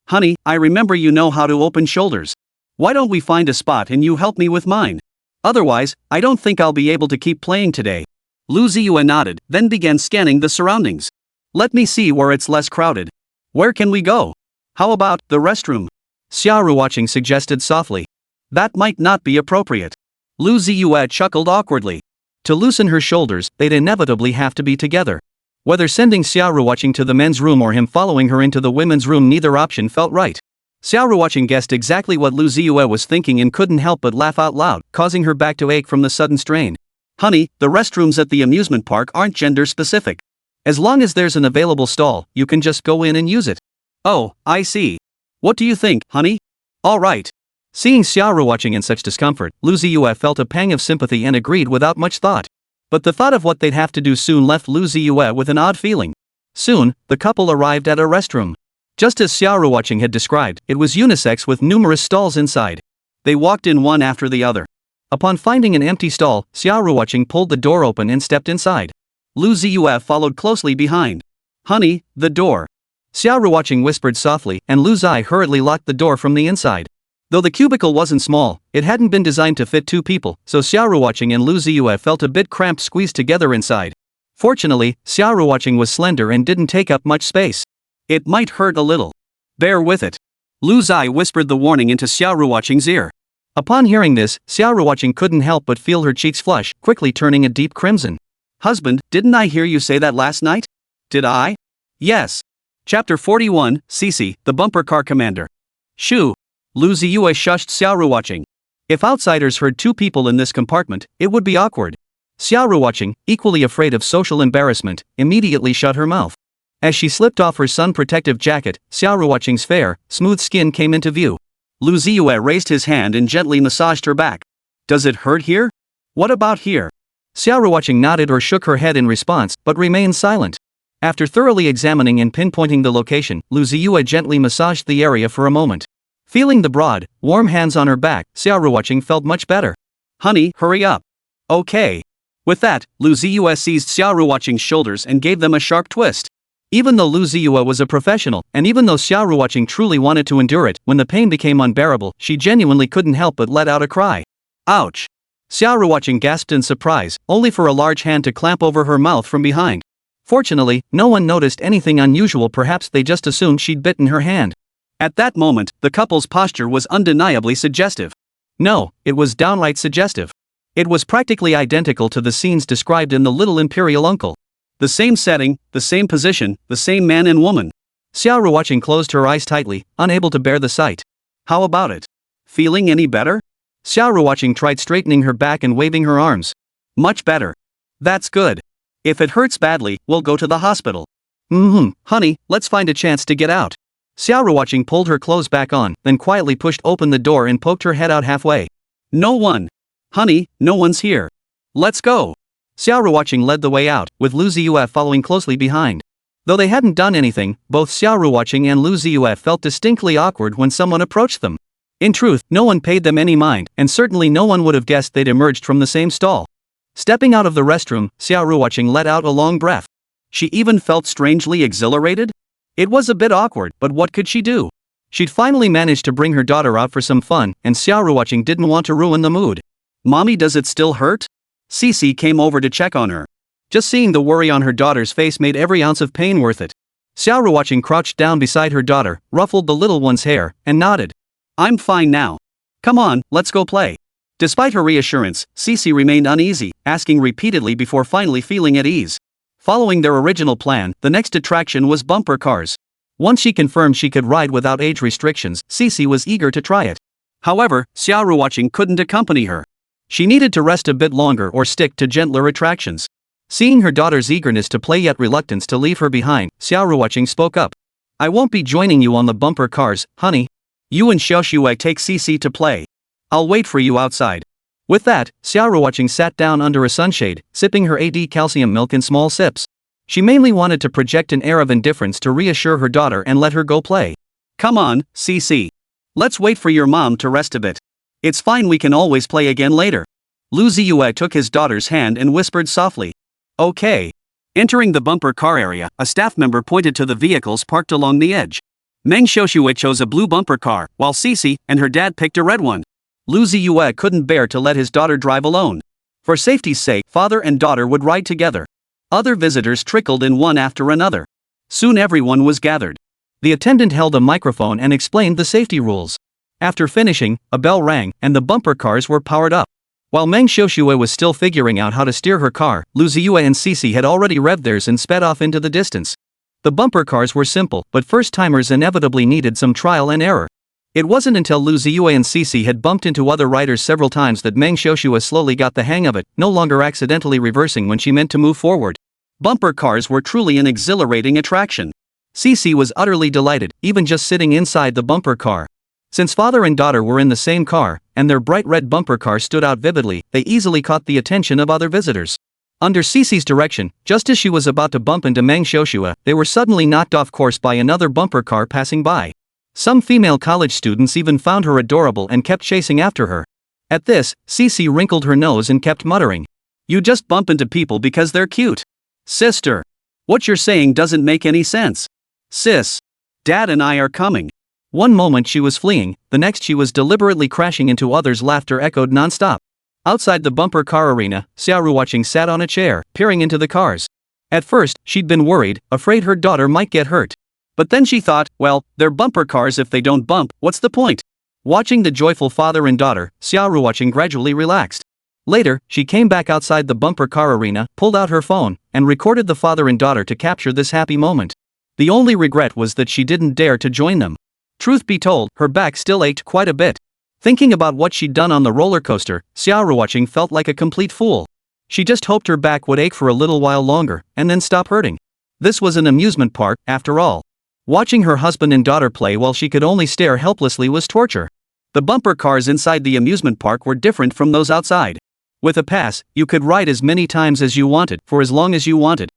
Honey, I remember you know how to open shoulders. Why don't we find a spot and you help me with mine? Otherwise, I don't think I'll be able to keep playing today. Lu Ziye nodded, then began scanning the surroundings. Let me see where it's less crowded. Where can we go? How about the restroom? Xia Ruoqing suggested softly. That might not be appropriate. Lu Ziye chuckled awkwardly. To loosen her shoulders, they'd inevitably have to be together. Whether sending Xia Ruoqing to the men's room or him following her into the women's room, neither option felt right. Xia Ruoqing guessed exactly what Lu Ziye was thinking and couldn't help but laugh out loud, causing her back to ache from the sudden strain. Honey, the restrooms at the amusement park aren't gender specific. As long as there's an available stall, you can just go in and use it. Oh, I see. What do you think, honey? All right. Seeing Xia Ruoqing in such discomfort, Lu Ziye felt a pang of sympathy and agreed without much thought. But the thought of what they'd have to do soon left Lu Ziye with an odd feeling. Soon, the couple arrived at a restroom. Just as Xia Ruoqing had described, it was unisex with numerous stalls inside. They walked in one after the other. Upon finding an empty stall, Xia Ruoqing pulled the door open and stepped inside. Lu Ziye followed closely behind. Honey, the door. Xia Ruoqing whispered softly, and Lu Ziye hurriedly locked the door from the inside. Though the cubicle wasn't small, it hadn't been designed to fit two people, so Xia Ruoqing and Lu Ziye felt a bit cramped squeezed together inside. Fortunately, Xia Ruoqing was slender and didn't take up much space. It might hurt a little. Bear with it. Lu Ziye whispered the warning into Xia Ruoqing's ear. Upon hearing this, Xia Ruoqing couldn't help but feel her cheeks flush, quickly turning a deep crimson. Husband, didn't I hear you say that last night? Did I? Yes. Chapter 41, Xixi, the bumper car commander. Shoo. Lu Ziye shushed Xia Ruoqing. If outsiders heard two people in this compartment, it would be awkward. Xia Ruoqing, equally afraid of social embarrassment, immediately shut her mouth. As she slipped off her sun-protective jacket, Xia Ruoqing's fair, smooth skin came into view. Lu Ziye raised his hand and gently massaged her back. Does it hurt here? What about here? Xia Ruoqing nodded or shook her head in response, but remained silent. After thoroughly examining and pinpointing the location, Lu Ziye gently massaged the area for a moment. Feeling the broad, warm hands on her back, Xia Ruoqing felt much better. Honey, hurry up. Okay. With that, Lu Ziye seized Xia Ruoqing's shoulders and gave them a sharp twist. Even though Lu Ziye was a professional, and even though Xia Ruoqing truly wanted to endure it, when the pain became unbearable, she genuinely couldn't help but let out a cry. Ouch! Xia Ruoqing gasped in surprise, only for a large hand to clamp over her mouth from behind. Fortunately, no one noticed anything unusual. Perhaps they just assumed she'd bitten her hand. At that moment, the couple's posture was undeniably suggestive. No, it was downright suggestive. It was practically identical to the scenes described in The Little Imperial Uncle. The same setting, the same position, the same man and woman. Xia Ruoqing closed her eyes tightly, unable to bear the sight. How about it? Feeling any better? Xia Ruoqing tried straightening her back and waving her arms. Much better. That's good. If it hurts badly, we'll go to the hospital. Honey, let's find a chance to get out. Xia Ruoqing pulled her clothes back on, then quietly pushed open the door and poked her head out halfway. No one. Honey, no one's here. Let's go. Xia Ruoqing led the way out, with Lu Ziye following closely behind. Though they hadn't done anything, both Xia Ruoqing and Lu Ziye felt distinctly awkward when someone approached them. In truth, no one paid them any mind, and certainly no one would have guessed they'd emerged from the same stall. Stepping out of the restroom, Xia Ruoqing let out a long breath. She even felt strangely exhilarated. It was a bit awkward, but what could she do? She'd finally managed to bring her daughter out for some fun, and Xia Ruoqing didn't want to ruin the mood. Mommy, does it still hurt? Xixi came over to check on her. Just seeing the worry on her daughter's face made every ounce of pain worth it. Xia Ruoqing crouched down beside her daughter, ruffled the little one's hair, and nodded. I'm fine now. Come on, let's go play. Despite her reassurance, Xixi remained uneasy, asking repeatedly before finally feeling at ease. Following their original plan, the next attraction was bumper cars. Once she confirmed she could ride without age restrictions, Xixi was eager to try it. However, Xia Ruoqing couldn't accompany her. She needed to rest a bit longer or stick to gentler attractions. Seeing her daughter's eagerness to play yet reluctance to leave her behind, Xia Ruoqing spoke up. I won't be joining you on the bumper cars, honey. You and Xixi take Xixi to play. I'll wait for you outside. With that, Xia Ruoqing sat down under a sunshade, sipping her AD calcium milk in small sips. She mainly wanted to project an air of indifference to reassure her daughter and let her go play. Come on, Xixi. Let's wait for your mom to rest a bit. It's fine, we can always play again later. Lu Ziye took his daughter's hand and whispered softly. Okay. Entering the bumper car area, a staff member pointed to the vehicles parked along the edge. Meng Xiaoxue chose a blue bumper car, while Xixi and her dad picked a red one. Lu Ziye couldn't bear to let his daughter drive alone. For safety's sake, father and daughter would ride together. Other visitors trickled in one after another. Soon everyone was gathered. The attendant held a microphone and explained the safety rules. After finishing, a bell rang, and the bumper cars were powered up. While Meng Xiaoxue was still figuring out how to steer her car, Lu Ziye and Xixi had already revved theirs and sped off into the distance. The bumper cars were simple, but first-timers inevitably needed some trial and error. It wasn't until Lu Ziye and Xixi had bumped into other riders several times that Meng Xiaoxue slowly got the hang of it, no longer accidentally reversing when she meant to move forward. Bumper cars were truly an exhilarating attraction. Xixi was utterly delighted, even just sitting inside the bumper car. Since father and daughter were in the same car, and their bright red bumper car stood out vividly, they easily caught the attention of other visitors. Under Xixi's direction, just as she was about to bump into Meng Xiaoxue, they were suddenly knocked off course by another bumper car passing by. Some female college students even found her adorable and kept chasing after her. At this, Xixi wrinkled her nose and kept muttering. You just bump into people because they're cute. Sister. What you're saying doesn't make any sense. Sis. Dad and I are coming. One moment she was fleeing, the next she was deliberately crashing into others. Laughter echoed nonstop. Outside the bumper car arena, Xia Ruoqing sat on a chair, peering into the cars. At first, she'd been worried, afraid her daughter might get hurt. But then she thought, well, they're bumper cars, if they don't bump, what's the point? Watching the joyful father and daughter, Xia Ruoqing gradually relaxed. Later, she came back outside the bumper car arena, pulled out her phone, and recorded the father and daughter to capture this happy moment. The only regret was that she didn't dare to join them. Truth be told, her back still ached quite a bit. Thinking about what she'd done on the roller coaster, Xia Ruoqing felt like a complete fool. She just hoped her back would ache for a little while longer, and then stop hurting. This was an amusement park, after all. Watching her husband and daughter play while she could only stare helplessly was torture. The bumper cars inside the amusement park were different from those outside. With a pass, you could ride as many times as you wanted, for as long as you wanted.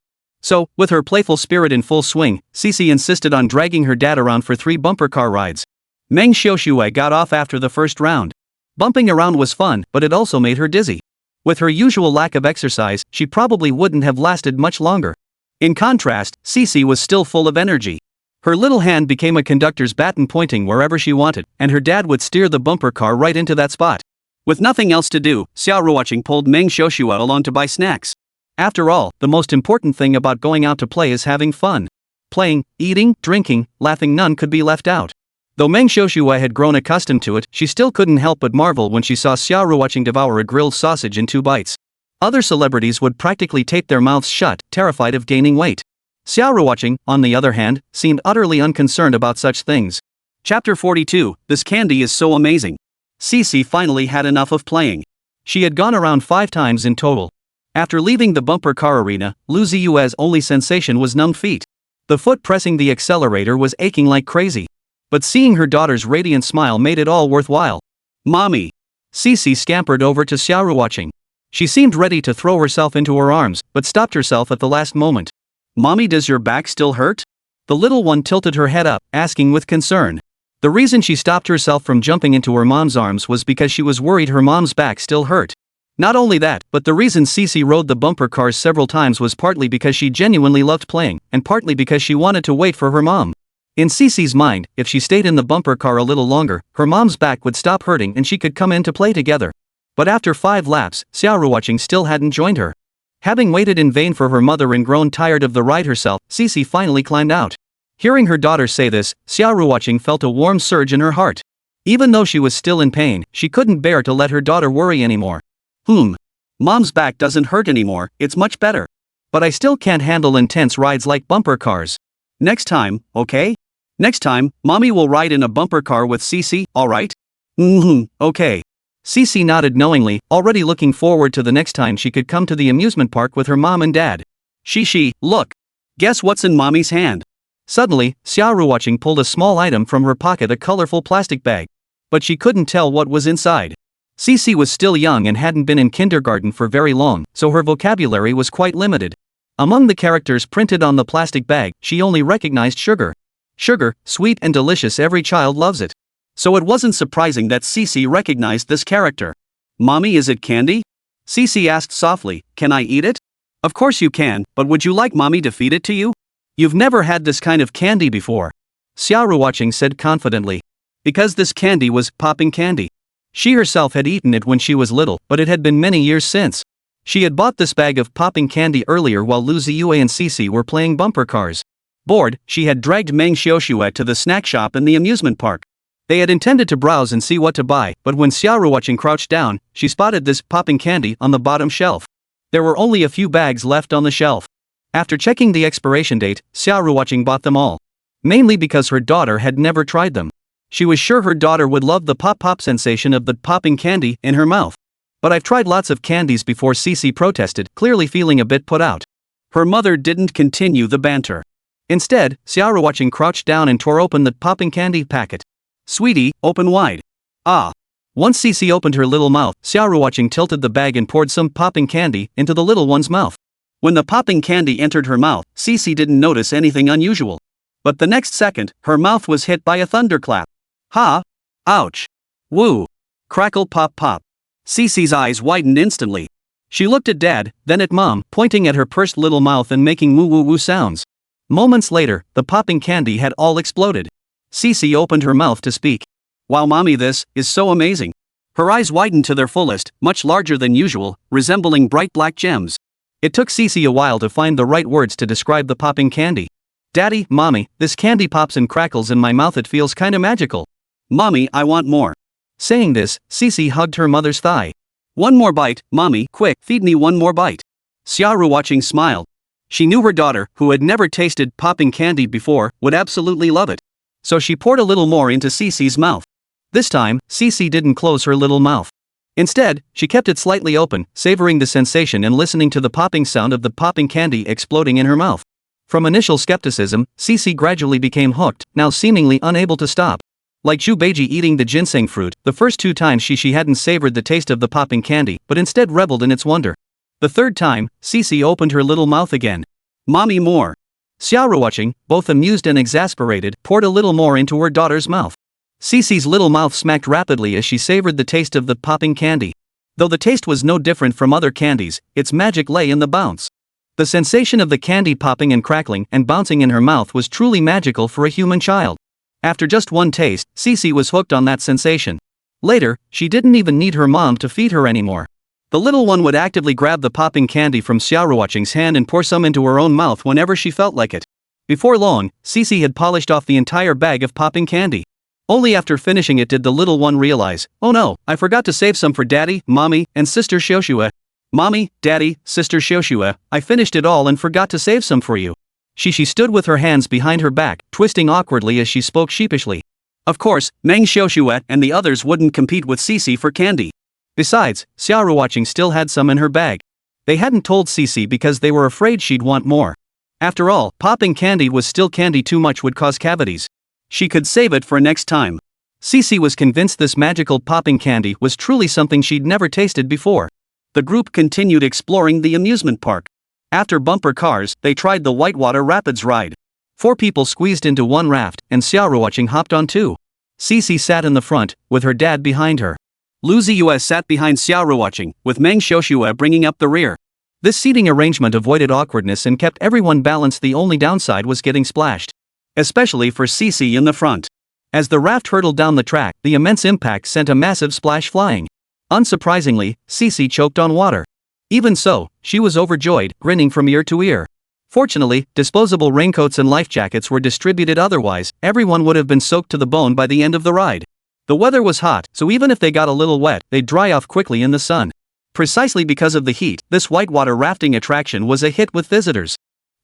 So, with her playful spirit in full swing, Xixi insisted on dragging her dad around for 3 bumper car rides. Meng Xiaoxue got off after the first round. Bumping around was fun, but it also made her dizzy. With her usual lack of exercise, she probably wouldn't have lasted much longer. In contrast, Xixi was still full of energy. Her little hand became a conductor's baton, pointing wherever she wanted, and her dad would steer the bumper car right into that spot. With nothing else to do, Xia Ruoqing pulled Meng Xiaoxue along to buy snacks. After all, the most important thing about going out to play is having fun. Playing, eating, drinking, laughing, none could be left out. Though Meng Xiaoxue had grown accustomed to it, she still couldn't help but marvel when she saw Xia Ruoqing devour a grilled sausage in 2 bites. Other celebrities would practically tape their mouths shut, terrified of gaining weight. Xia Ruoqing, on the other hand, seemed utterly unconcerned about such things. Chapter 42, This candy is so amazing. Xixi finally had enough of playing. She had gone around 5 times in total. After leaving the bumper car arena, Lu Ziye's only sensation was numb feet. The foot pressing the accelerator was aching like crazy. But seeing her daughter's radiant smile made it all worthwhile. Mommy! Xixi scampered over to Xia Ruoqing. She seemed ready to throw herself into her arms, but stopped herself at the last moment. Mommy, does your back still hurt? The little one tilted her head up, asking with concern. The reason she stopped herself from jumping into her mom's arms was because she was worried her mom's back still hurt. Not only that, but the reason Xixi rode the bumper cars several times was partly because she genuinely loved playing, and partly because she wanted to wait for her mom. In Xixi's mind, if she stayed in the bumper car a little longer, her mom's back would stop hurting and she could come in to play together. But after 5 laps, Xia Ruoqing still hadn't joined her. Having waited in vain for her mother and grown tired of the ride herself, Xixi finally climbed out. Hearing her daughter say this, Xia Ruoqing felt a warm surge in her heart. Even though she was still in pain, she couldn't bear to let her daughter worry anymore. Mom's back doesn't hurt anymore, it's much better. But I still can't handle intense rides like bumper cars. Next time, okay? Next time, Mommy will ride in a bumper car with Xixi, alright? Okay. Xixi nodded knowingly, already looking forward to the next time she could come to the amusement park with her mom and dad. Xixi, look! Guess what's in Mommy's hand? Suddenly, Xia Ruoqing pulled a small item from her pocket, a colorful plastic bag. But she couldn't tell what was inside. Xixi was still young and hadn't been in kindergarten for very long, so her vocabulary was quite limited. Among the characters printed on the plastic bag, she only recognized sugar. Sugar, sweet and delicious, every child loves it. So it wasn't surprising that Xixi recognized this character. Mommy, is it candy? Xixi asked softly, can I eat it? Of course you can, but would you like Mommy to feed it to you? You've never had this kind of candy before. Xia Ruoqing said confidently. Because this candy was popping candy. She herself had eaten it when she was little, but it had been many years since. She had bought this bag of popping candy earlier while Lu Ziye and Xixi were playing bumper cars. Bored, she had dragged Meng Xiaoxue to the snack shop in the amusement park. They had intended to browse and see what to buy, but when Xia Ruoqing crouched down, she spotted this popping candy on the bottom shelf. There were only a few bags left on the shelf. After checking the expiration date, Xia Ruoqing bought them all. Mainly because her daughter had never tried them. She was sure her daughter would love the pop-pop sensation of the popping candy in her mouth. But I've tried lots of candies before, Xixi protested, clearly feeling a bit put out. Her mother didn't continue the banter. Instead, Xia Ruoqing crouched down and tore open the popping candy packet. Sweetie, open wide. Ah. Once Xixi opened her little mouth, Xia Ruoqing tilted the bag and poured some popping candy into the little one's mouth. When the popping candy entered her mouth, Xixi didn't notice anything unusual. But the next second, her mouth was hit by a thunderclap. Ha! Ouch! Woo! Crackle, pop, pop. Xixi's eyes widened instantly. She looked at Dad, then at Mom, pointing at her pursed little mouth and making woo-woo-woo sounds. Moments later, the popping candy had all exploded. Xixi opened her mouth to speak. Wow, Mommy, this is so amazing. Her eyes widened to their fullest, much larger than usual, resembling bright black gems. It took Xixi a while to find the right words to describe the popping candy. Daddy, Mommy, this candy pops and crackles in my mouth, it feels kinda magical. Mommy, I want more. Saying this, Xixi hugged her mother's thigh. One more bite, Mommy, quick, feed me one more bite. Xia Ruoqing smiled. She knew her daughter, who had never tasted popping candy before, would absolutely love it. So she poured a little more into Xixi's mouth. This time, Xixi didn't close her little mouth. Instead, she kept it slightly open, savoring the sensation and listening to the popping sound of the popping candy exploding in her mouth. From initial skepticism, Xixi gradually became hooked, now seemingly unable to stop. Like Zhu Beiji eating the ginseng fruit, the first 2 times she hadn't savored the taste of the popping candy, but instead reveled in its wonder. The third time, Xixi opened her little mouth again. Mommy, more. Xia Ruoqing, both amused and exasperated, poured a little more into her daughter's mouth. Xixi's little mouth smacked rapidly as she savored the taste of the popping candy. Though the taste was no different from other candies, its magic lay in the bounce. The sensation of the candy popping and crackling and bouncing in her mouth was truly magical for a human child. After just one taste, Xixi was hooked on that sensation. Later, she didn't even need her mom to feed her anymore. The little one would actively grab the popping candy from Xia Ruoqing's hand and pour some into her own mouth whenever she felt like it. Before long, Xixi had polished off the entire bag of popping candy. Only after finishing it did the little one realize, oh no, I forgot to save some for Daddy, Mommy, and Sister Xiaoxue. Mommy, Daddy, Sister Xiaoxue, I finished it all and forgot to save some for you. Xixi stood with her hands behind her back, twisting awkwardly as she spoke sheepishly. Of course, Meng Xiaoxue and the others wouldn't compete with Xixi for candy. Besides, Xia Ruoqing still had some in her bag. They hadn't told Xixi because they were afraid she'd want more. After all, popping candy was still candy, too much would cause cavities. She could save it for next time. Xixi was convinced this magical popping candy was truly something she'd never tasted before. The group continued exploring the amusement park. After bumper cars, they tried the whitewater rapids ride. 4 people squeezed into one raft, and Xia Ruoqing hopped on 2. Xixi sat in the front, with her dad behind her. Lu Ziye sat behind Xia Ruoqing, with Meng Xiaoxue bringing up the rear. This seating arrangement avoided awkwardness and kept everyone balanced. The only downside was getting splashed. Especially for Xixi in the front. As the raft hurtled down the track, the immense impact sent a massive splash flying. Unsurprisingly, Xixi choked on water. Even so, she was overjoyed, grinning from ear to ear. Fortunately, disposable raincoats and life jackets were distributed, otherwise, everyone would have been soaked to the bone by the end of the ride. The weather was hot, so even if they got a little wet, they'd dry off quickly in the sun. Precisely because of the heat, this whitewater rafting attraction was a hit with visitors.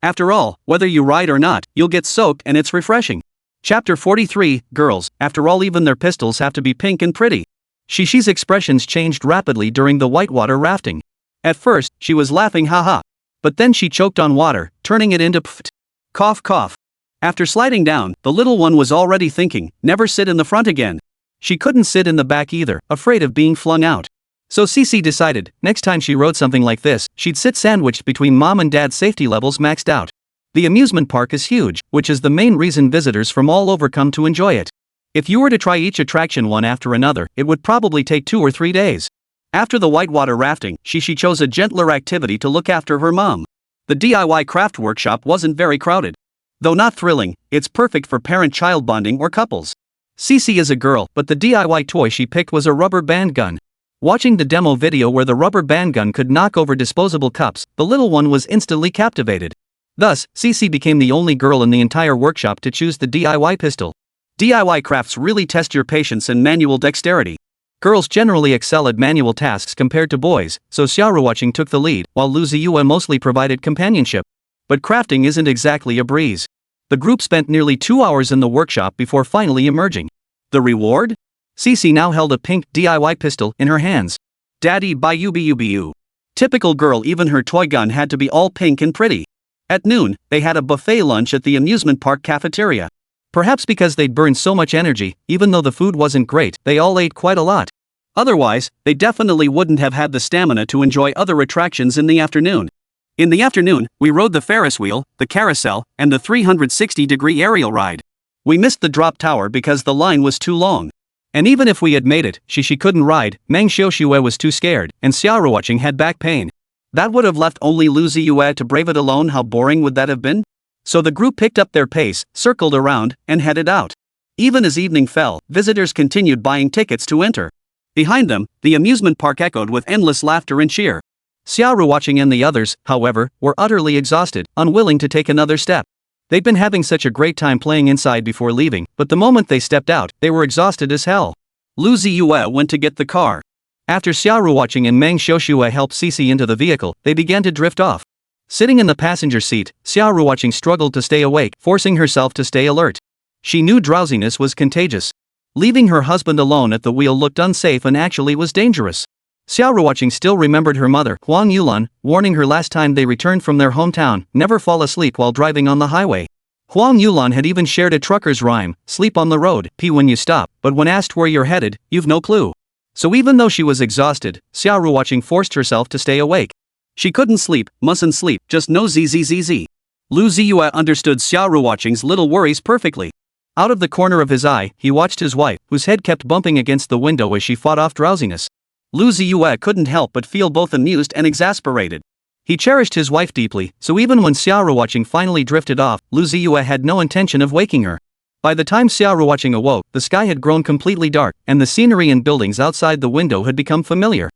After all, whether you ride or not, you'll get soaked and it's refreshing. Chapter 43, Girls, after all, even their pistols have to be pink and pretty. Xixi's expressions changed rapidly during the whitewater rafting. At first, she was laughing haha. But then she choked on water, turning it into pft. Cough cough. After sliding down, the little one was already thinking, never sit in the front again. She couldn't sit in the back either, afraid of being flung out. So Xixi decided, next time she rode something like this, she'd sit sandwiched between mom and dad's safety levels maxed out. The amusement park is huge, which is the main reason visitors from all over come to enjoy it. If you were to try each attraction one after another, it would probably take 2 or 3 days. After the whitewater rafting, Xixi chose a gentler activity to look after her mom. The DIY craft workshop wasn't very crowded. Though not thrilling, it's perfect for parent-child bonding or couples. Xixi is a girl, but the DIY toy she picked was a rubber band gun. Watching the demo video where the rubber band gun could knock over disposable cups, the little one was instantly captivated. Thus, Xixi became the only girl in the entire workshop to choose the DIY pistol. DIY crafts really test your patience and manual dexterity. Girls generally excel at manual tasks compared to boys, so Xia Ruoqing took the lead, while Lu Ziye mostly provided companionship. But crafting isn't exactly a breeze. The group spent nearly 2 hours in the workshop before finally emerging. The reward? Xixi now held a pink DIY pistol in her hands. Daddy, buy you. Typical girl, even her toy gun had to be all pink and pretty. At noon, they had a buffet lunch at the amusement park cafeteria. Perhaps because they'd burned so much energy, even though the food wasn't great, they all ate quite a lot. Otherwise, they definitely wouldn't have had the stamina to enjoy other attractions in the afternoon. In the afternoon, we rode the Ferris wheel, the carousel, and the 360-degree aerial ride. We missed the drop tower because the line was too long. And even if we had made it, Xixi couldn't ride, Meng Xiaoxue was too scared, and Xia Ruoqing had back pain. That would have left only Lu Ziye to brave it alone. How boring would that have been? So the group picked up their pace, circled around, and headed out. Even as evening fell, visitors continued buying tickets to enter. Behind them, the amusement park echoed with endless laughter and cheer. Xia Ruoqing and the others, however, were utterly exhausted, unwilling to take another step. They'd been having such a great time playing inside before leaving, but the moment they stepped out, they were exhausted as hell. Lu Ziye went to get the car. After Xia Ruoqing and Meng Xiaoxue helped Xixi into the vehicle, they began to drift off. Sitting in the passenger seat, Xia Ruoqing struggled to stay awake, forcing herself to stay alert. She knew drowsiness was contagious. Leaving her husband alone at the wheel looked unsafe and actually was dangerous. Xia Ruoqing still remembered her mother, Huang Yulan, warning her last time they returned from their hometown, never fall asleep while driving on the highway. Huang Yulan had even shared a trucker's rhyme, sleep on the road, pee when you stop, but when asked where you're headed, you've no clue. So even though she was exhausted, Xia Ruoqing forced herself to stay awake. She couldn't sleep, mustn't sleep, just no zzz. Lu Ziye understood Xia Ruoqing's little worries perfectly. Out of the corner of his eye, he watched his wife, whose head kept bumping against the window as she fought off drowsiness. Lu Ziye couldn't help but feel both amused and exasperated. He cherished his wife deeply, so even when Xia Ruoqing finally drifted off, Lu Ziye had no intention of waking her. By the time Xia Ruoqing awoke, the sky had grown completely dark, and the scenery and buildings outside the window had become familiar.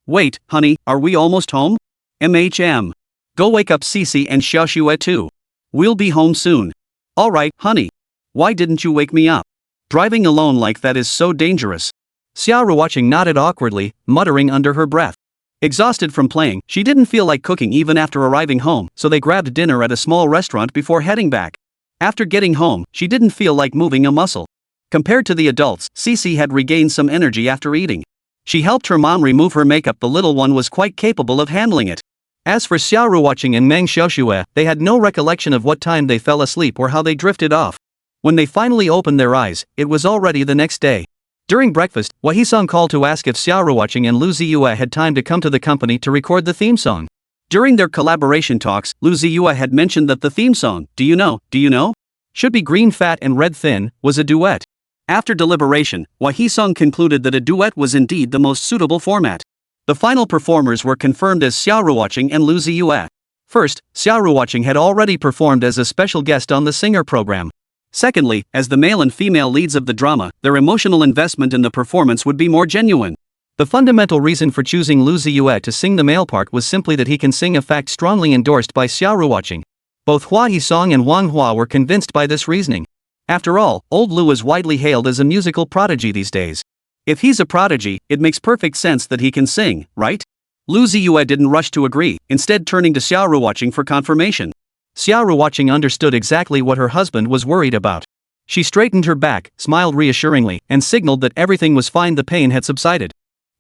Wait, honey, are we almost home? Go wake up Xixi and Xiaoxue too. We'll be home soon. Alright, honey. Why didn't you wake me up? Driving alone like that is so dangerous. Xia Ruoqing nodded awkwardly, muttering under her breath. Exhausted from playing, she didn't feel like cooking even after arriving home, so they grabbed dinner at a small restaurant before heading back. After getting home, she didn't feel like moving a muscle. Compared to the adults, Xixi had regained some energy after eating. She helped her mom remove her makeup. The little one was quite capable of handling it. As for Xia Ruoqing and Meng Xiaoxue, they had no recollection of what time they fell asleep or how they drifted off. When they finally opened their eyes, it was already the next day. During breakfast, Wahisong called to ask if Xia Ruoqing and Lu Ziye had time to come to the company to record the theme song. During their collaboration talks, Lu Ziye had mentioned that the theme song, Do You Know? Should be green fat and red thin, was a duet. After deliberation, Wahisong concluded that a duet was indeed the most suitable format. The final performers were confirmed as Xia Ruoqing and Lu Ziye. First, Xia Ruoqing had already performed as a special guest on the Singer program. Secondly, as the male and female leads of the drama, their emotional investment in the performance would be more genuine. The fundamental reason for choosing Lu Ziye to sing the male part was simply that he can sing, a fact strongly endorsed by Xia Ruoqing. Both Wahisong and Wang Hua were convinced by this reasoning. After all, old Lu is widely hailed as a musical prodigy these days. If he's a prodigy, it makes perfect sense that he can sing, right? Lu Ziye didn't rush to agree, instead turning to Xia Ruoqing for confirmation. Xia Ruoqing understood exactly what her husband was worried about. She straightened her back, smiled reassuringly, and signaled that everything was fine. The pain had subsided.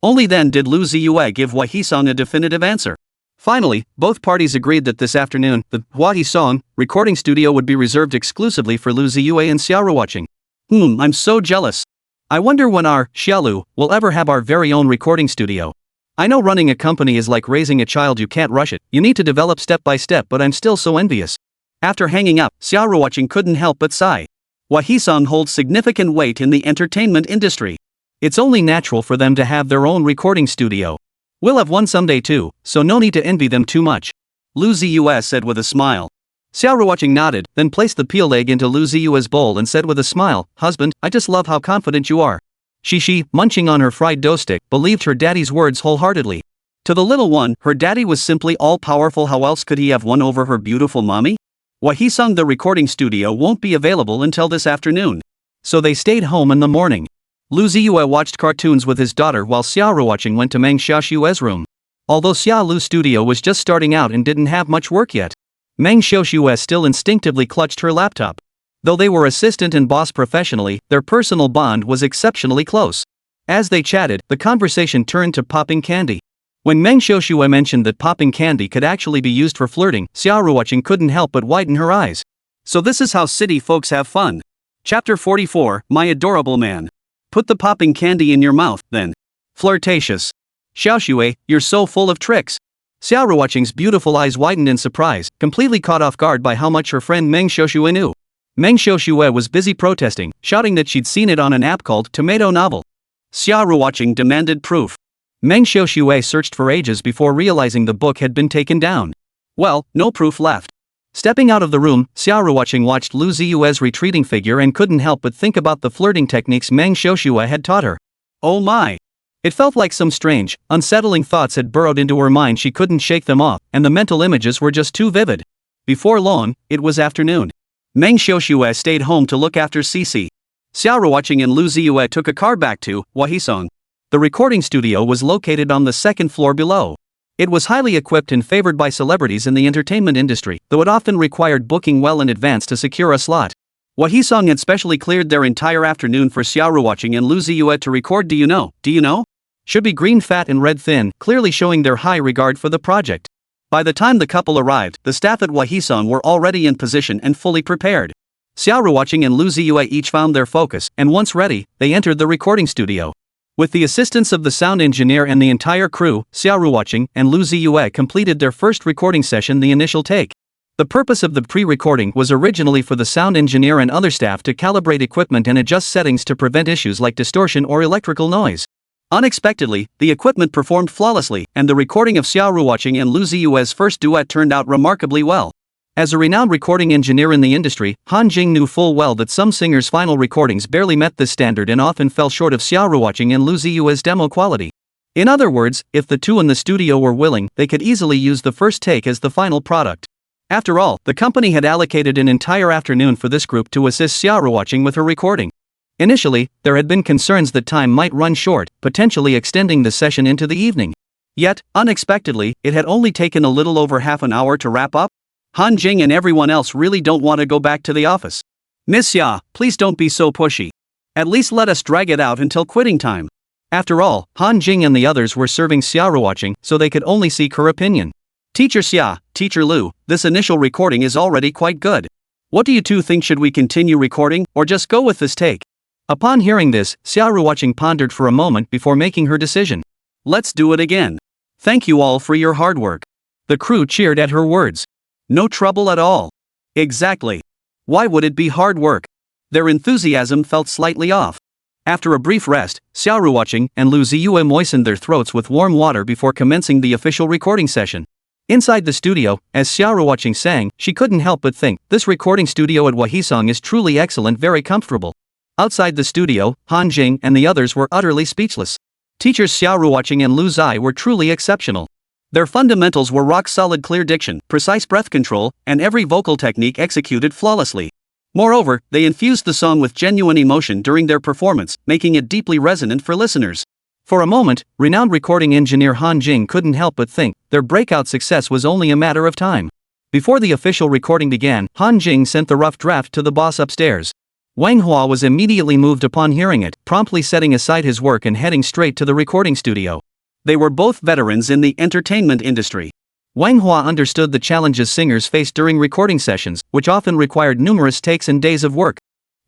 Only then did Lu Ziye give Wahisong a definitive answer. Finally, both parties agreed that this afternoon, the Wahisong recording studio would be reserved exclusively for Lu Ziye and Xia Ruoqing. I'm so jealous. I wonder when our Xiaolu will ever have our very own recording studio. I know running a company is like raising a child. You can't rush it, you need to develop step by step, but I'm still so envious. After hanging up, Xia Ruoqing couldn't help but sigh. Wahisong holds significant weight in the entertainment industry. It's only natural for them to have their own recording studio. We'll have one someday too, so no need to envy them too much. Lu Ziye said with a smile. Xia Ruoqing nodded, then placed the peeled egg into Lu Ziye's bowl and said with a smile, "Husband, I just love how confident you are." Xixi, munching on her fried dough stick, believed her daddy's words wholeheartedly. To the little one, her daddy was simply all-powerful. How else could he have won over her beautiful mommy? Wahisong, the recording studio won't be available until this afternoon. So they stayed home in the morning. Lu Ziye watched cartoons with his daughter while Xia Ruoqing went to Meng Xiaoxue's room. Although Xia Lu's studio was just starting out and didn't have much work yet, Meng Xiaoxue still instinctively clutched her laptop. Though they were assistant and boss professionally, their personal bond was exceptionally close. As they chatted, the conversation turned to popping candy. When Meng Xiaoxue mentioned that popping candy could actually be used for flirting, Xia Ruoqing couldn't help but widen her eyes. So this is how city folks have fun. Chapter 44, My Adorable Man. Put the popping candy in your mouth, then. Flirtatious. Xiaoxue, you're so full of tricks. Xia Ruoqing's beautiful eyes widened in surprise, completely caught off guard by how much her friend Meng Xiaoxue knew. Meng Xiaoxue was busy protesting, shouting that she'd seen it on an app called Tomato Novel. Xia Ruoqing demanded proof. Meng Xiaoxue searched for ages before realizing the book had been taken down. Well, no proof left. Stepping out of the room, Xia Ruoqing watched Lu Ziye's retreating figure and couldn't help but think about the flirting techniques Meng Xiaoxue had taught her. Oh my! It felt like some strange, unsettling thoughts had burrowed into her mind. She couldn't shake them off, and the mental images were just too vivid. Before long, it was afternoon. Meng Xiaoxue stayed home to look after Xixi. Xia Ruoqing and Lu Ziye took a car back to Wahisong. The recording studio was located on the second floor below. It was highly equipped and favored by celebrities in the entertainment industry, though it often required booking well in advance to secure a slot. Wahisong had specially cleared their entire afternoon for Xia Ruoqing and Lu Ziye to record Do You Know? Should be green fat and red thin, clearly showing their high regard for the project. By the time the couple arrived, the staff at Wahisong were already in position and fully prepared. Xia Ruoqing and Lu Ziye each found their focus, and once ready, they entered the recording studio. With the assistance of the sound engineer and the entire crew, Xia Ruoqing and Lu Ziye completed their first recording session, the initial take. The purpose of the pre-recording was originally for the sound engineer and other staff to calibrate equipment and adjust settings to prevent issues like distortion or electrical noise. Unexpectedly, the equipment performed flawlessly, and the recording of Xia Ruoqing and Lu Ziye's first duet turned out remarkably well. As a renowned recording engineer in the industry, Han Jing knew full well that some singers' final recordings barely met this standard and often fell short of Xia Ruoqing and Lu Ziye's demo quality. In other words, if the two in the studio were willing, they could easily use the first take as the final product. After all, the company had allocated an entire afternoon for this group to assist Xia Ruoqing with her recording. Initially, there had been concerns that time might run short, potentially extending the session into the evening. Yet, unexpectedly, it had only taken a little over half an hour to wrap up. Han Jing and everyone else really don't want to go back to the office. Miss Xia, please don't be so pushy. At least let us drag it out until quitting time. After all, Han Jing and the others were serving Xia Ruoqing, so they could only seek her opinion. Teacher Xia, Teacher Lu, this initial recording is already quite good. What do you two think, should we continue recording, or just go with this take? Upon hearing this, Xia Ruoqing pondered for a moment before making her decision. Let's do it again. Thank you all for your hard work. The crew cheered at her words. No trouble at all. Exactly. Why would it be hard work? Their enthusiasm felt slightly off. After a brief rest, Xia Ruoqing and Lu Ziye moistened their throats with warm water before commencing the official recording session. Inside the studio, as Xia Ruoqing sang, she couldn't help but think, this recording studio at Wahisong is truly excellent, very comfortable. Outside the studio, Han Jing and the others were utterly speechless. Teachers Xia Ruoqing and Lu Ziye were truly exceptional. Their fundamentals were rock-solid clear diction, precise breath control, and every vocal technique executed flawlessly. Moreover, they infused the song with genuine emotion during their performance, making it deeply resonant for listeners. For a moment, renowned recording engineer Han Jing couldn't help but think their breakout success was only a matter of time. Before the official recording began, Han Jing sent the rough draft to the boss upstairs. Wang Hua was immediately moved upon hearing it, promptly setting aside his work and heading straight to the recording studio. They were both veterans in the entertainment industry. Wang Hua understood the challenges singers faced during recording sessions, which often required numerous takes and days of work.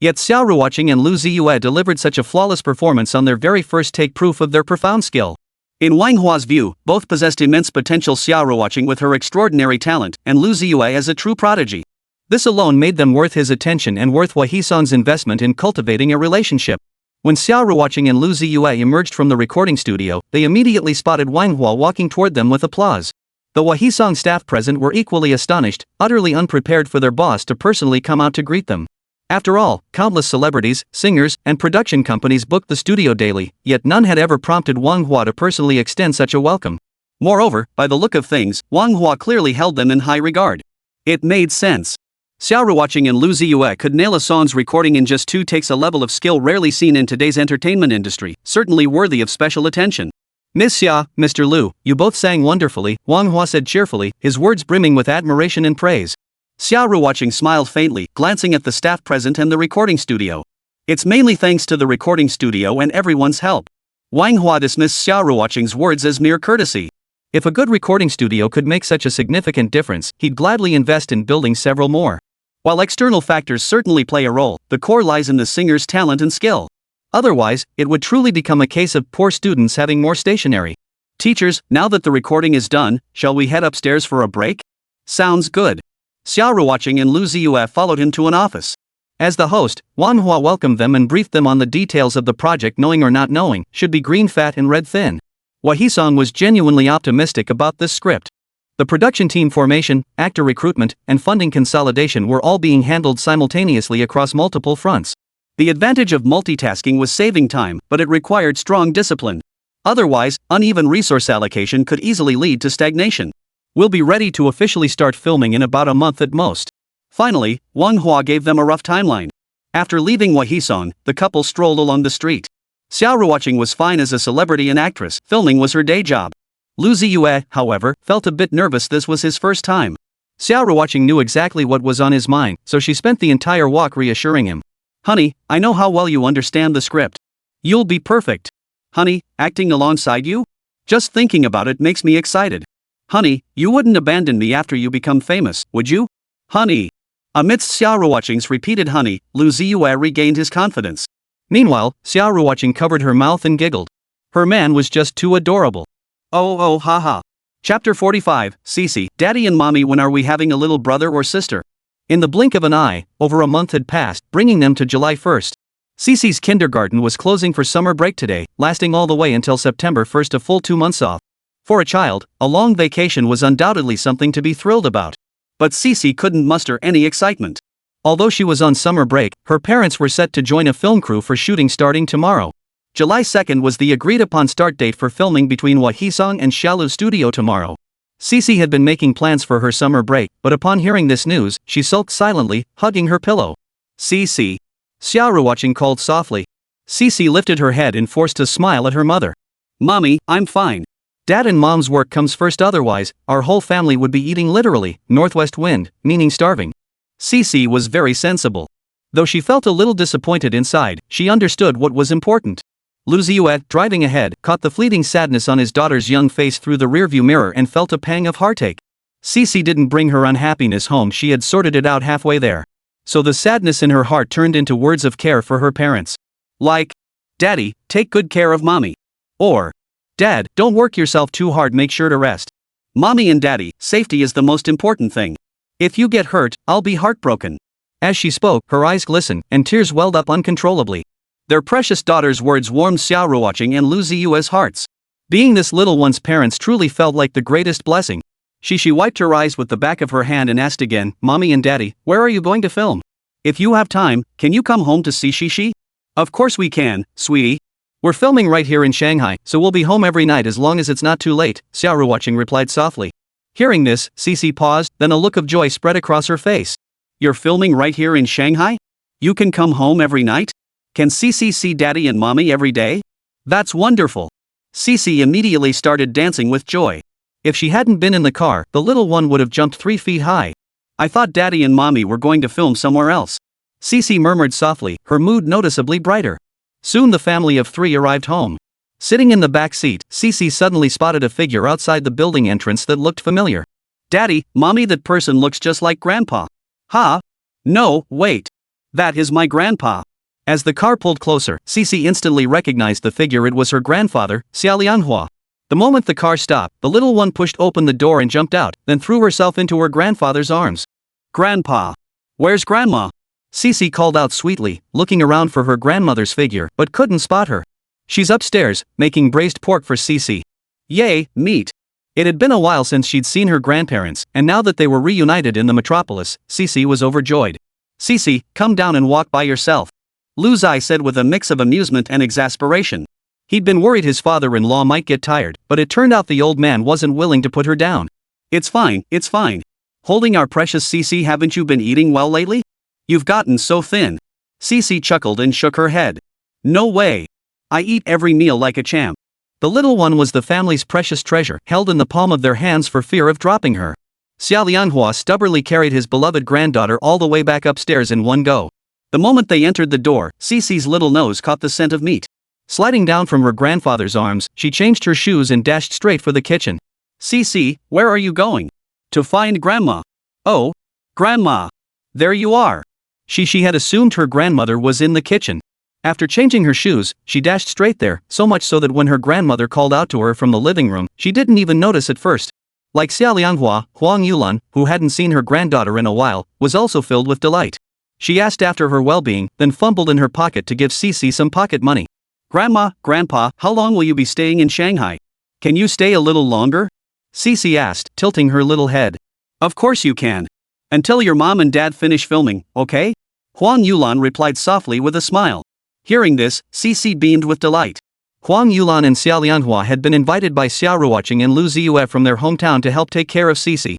Yet Xia Ruoqing and Lu Ziye delivered such a flawless performance on their very first take, proof of their profound skill. In Wang Hua's view, both possessed immense potential, Xia Ruoqing with her extraordinary talent, and Lu Ziye as a true prodigy. This alone made them worth his attention and worth Wahisong's investment in cultivating a relationship. When Xia Ruoqing and Lu Ziye emerged from the recording studio, they immediately spotted Wang Hua walking toward them with applause. The Wahisong staff present were equally astonished, utterly unprepared for their boss to personally come out to greet them. After all, countless celebrities, singers, and production companies booked the studio daily, yet none had ever prompted Wang Hua to personally extend such a welcome. Moreover, by the look of things, Wang Hua clearly held them in high regard. It made sense. Xia Ruoqing and Lu Ziye could nail a song's recording in just 2 takes, a level of skill rarely seen in today's entertainment industry, certainly worthy of special attention. Miss Xia, Mr. Lu, you both sang wonderfully, Wang Hua said cheerfully, his words brimming with admiration and praise. Xia Ruoqing smiled faintly, glancing at the staff present and the recording studio. It's mainly thanks to the recording studio and everyone's help. Wang Hua dismissed Xia Ruoqing's words as mere courtesy. If a good recording studio could make such a significant difference, he'd gladly invest in building several more. While external factors certainly play a role, the core lies in the singer's talent and skill. Otherwise, it would truly become a case of poor students having more stationery. Teachers, now that the recording is done, shall we head upstairs for a break? Sounds good. Xia Ruoqing and Lu Ziye followed him to an office. As the host, Wang Hua welcomed them and briefed them on the details of the project. Knowing or not knowing, should be green fat and red thin. Wahisong was genuinely optimistic about this script. The production team formation, actor recruitment, and funding consolidation were all being handled simultaneously across multiple fronts. The advantage of multitasking was saving time, but it required strong discipline. Otherwise, uneven resource allocation could easily lead to stagnation. We'll be ready to officially start filming in about a month at most. Finally, Wang Hua gave them a rough timeline. After leaving Wahisong, the couple strolled along the street. Xia Ruoqing was fine as a celebrity and actress, filming was her day job. Lu Ziye, however, felt a bit nervous. This was his first time. Xia Ruoqing knew exactly what was on his mind, so she spent the entire walk reassuring him. Honey, I know how well you understand the script. You'll be perfect. Honey, acting alongside you? Just thinking about it makes me excited. Honey, you wouldn't abandon me after you become famous, would you? Honey. Amidst Xia Ruoqing's repeated honey, Lu Ziye regained his confidence. Meanwhile, Xia Ruoqing covered her mouth and giggled. Her man was just too adorable. Oh haha. Chapter 45, Xixi, Daddy and Mommy, when are we having a little brother or sister? In the blink of an eye, over a month had passed, bringing them to July 1st. Xixi's kindergarten was closing for summer break today, lasting all the way until September 1st, a full 2 months off. For a child, a long vacation was undoubtedly something to be thrilled about. But Xixi couldn't muster any excitement. Although she was on summer break, her parents were set to join a film crew for shooting starting tomorrow. July 2nd was the agreed-upon start date for filming between Wahisong and Xialu Studio tomorrow. Xixi had been making plans for her summer break, but upon hearing this news, she sulked silently, hugging her pillow. Xixi. Xia Ruoqing called softly. Xixi lifted her head and forced a smile at her mother. Mommy, I'm fine. Dad and Mom's work comes first, otherwise, our whole family would be eating literally, northwest wind, meaning starving. Xixi was very sensible. Though she felt a little disappointed inside, she understood what was important. Lu Ziye, driving ahead, caught the fleeting sadness on his daughter's young face through the rearview mirror and felt a pang of heartache. Xixi didn't bring her unhappiness home, she had sorted it out halfway there. So the sadness in her heart turned into words of care for her parents. Like, "Daddy, take good care of Mommy." Or, "Dad, don't work yourself too hard, make sure to rest. Mommy and Daddy, safety is the most important thing. If you get hurt, I'll be heartbroken." As she spoke, her eyes glistened, and tears welled up uncontrollably. Their precious daughter's words warmed Xia Ruoqing and Lu Ziye's hearts. Being this little one's parents truly felt like the greatest blessing. Xixi wiped her eyes with the back of her hand and asked again, "Mommy and Daddy, where are you going to film? If you have time, can you come home to see Xixi?" "Of course we can, sweetie. We're filming right here in Shanghai, so we'll be home every night as long as it's not too late," Xia Ruoqing replied softly. Hearing this, Xixi paused, then a look of joy spread across her face. "You're filming right here in Shanghai? You can come home every night? Can Xixi see Daddy and Mommy every day? That's wonderful." Xixi immediately started dancing with joy. If she hadn't been in the car, the little one would have jumped 3 feet high. "I thought Daddy and Mommy were going to film somewhere else," Xixi murmured softly, her mood noticeably brighter. Soon the family of 3 arrived home. Sitting in the back seat, Xixi suddenly spotted a figure outside the building entrance that looked familiar. "Daddy, Mommy, that person looks just like Grandpa." "Huh? No, wait. That is my grandpa." As the car pulled closer, Xixi instantly recognized the figure. It was her grandfather, Xia Ruoqing. The moment the car stopped, the little one pushed open the door and jumped out, then threw herself into her grandfather's arms. "Grandpa! Where's Grandma?" Xixi called out sweetly, looking around for her grandmother's figure, but couldn't spot her. "She's upstairs, making braised pork for Xixi." Yay, meat! It had been a while since she'd seen her grandparents, and now that they were reunited in the metropolis, Xixi was overjoyed. "Xixi, come down and walk by yourself," Lu Ziye said with a mix of amusement and exasperation. He'd been worried his father-in-law might get tired, but it turned out the old man wasn't willing to put her down. It's fine. Holding our precious Xixi, haven't you been eating well lately? You've gotten so thin." Xixi chuckled and shook her head. "No way. I eat every meal like a champ." The little one was the family's precious treasure, held in the palm of their hands for fear of dropping her. Xia Ruoqing stubbornly carried his beloved granddaughter all the way back upstairs in one go. The moment they entered the door, Xixi's little nose caught the scent of meat. Sliding down from her grandfather's arms, she changed her shoes and dashed straight for the kitchen. "Xixi, where are you going?" "To find Grandma." "Oh, Grandma. There you are." Xixi had assumed her grandmother was in the kitchen. After changing her shoes, she dashed straight there, so much so that when her grandmother called out to her from the living room, she didn't even notice at first. Like Xia Ruoqing, Huang Yulan, who hadn't seen her granddaughter in a while, was also filled with delight. She asked after her well-being, then fumbled in her pocket to give Xixi some pocket money. "Grandma, Grandpa, how long will you be staying in Shanghai? Can you stay a little longer?" Xixi asked, tilting her little head. "Of course you can. Until your mom and dad finish filming, okay?" Huang Yulan replied softly with a smile. Hearing this, Xixi beamed with delight. Huang Yulan and Xia Ruoqing had been invited by Xia Ruoqing and Lu Ziye from their hometown to help take care of Xixi.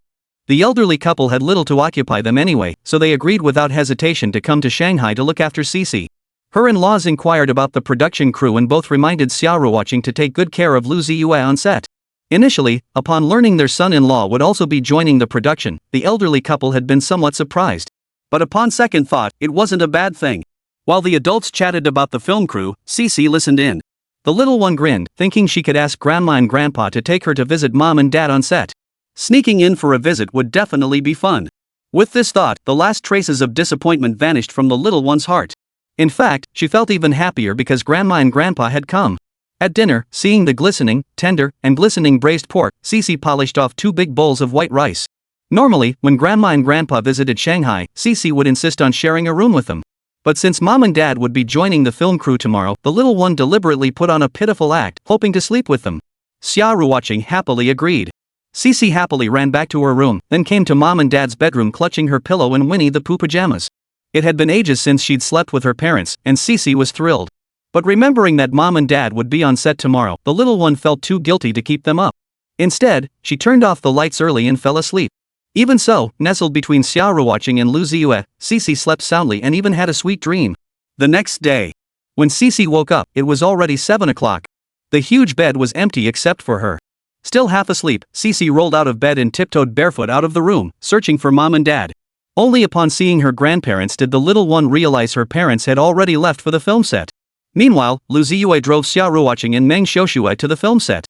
The elderly couple had little to occupy them anyway, so they agreed without hesitation to come to Shanghai to look after Xixi. Her in-laws inquired about the production crew and both reminded Xia Ruoqing to take good care of Lu Ziye on set. Initially, upon learning their son-in-law would also be joining the production, the elderly couple had been somewhat surprised. But upon second thought, it wasn't a bad thing. While the adults chatted about the film crew, Xixi listened in. The little one grinned, thinking she could ask Grandma and Grandpa to take her to visit Mom and Dad on set. Sneaking in for a visit would definitely be fun. With this thought, the last traces of disappointment vanished from the little one's heart. In fact, she felt even happier because Grandma and Grandpa had come. At dinner, seeing the glistening, tender, and glistening braised pork, Xixi polished off 2 big bowls of white rice. Normally, when Grandma and Grandpa visited Shanghai, Xixi would insist on sharing a room with them. But since Mom and Dad would be joining the film crew tomorrow, the little one deliberately put on a pitiful act, hoping to sleep with them. Xia Ruoqing happily agreed. Xixi happily ran back to her room, then came to Mom and Dad's bedroom clutching her pillow in Winnie the Pooh pajamas. It had been ages since she'd slept with her parents, and Xixi was thrilled. But remembering that Mom and Dad would be on set tomorrow, the little one felt too guilty to keep them up. Instead, she turned off the lights early and fell asleep. Even so, nestled between Xia Ruoqing and Lu Ziye, Xixi slept soundly and even had a sweet dream. The next day, when Xixi woke up, it was already 7 o'clock. The huge bed was empty except for her. Still half asleep, Xixi rolled out of bed and tiptoed barefoot out of the room, searching for mom and dad. Only upon seeing her grandparents did the little one realize her parents had already left for the film set. Meanwhile, Lu Ziye drove Xia Ruoqing and Meng Xiaoshui to the film set.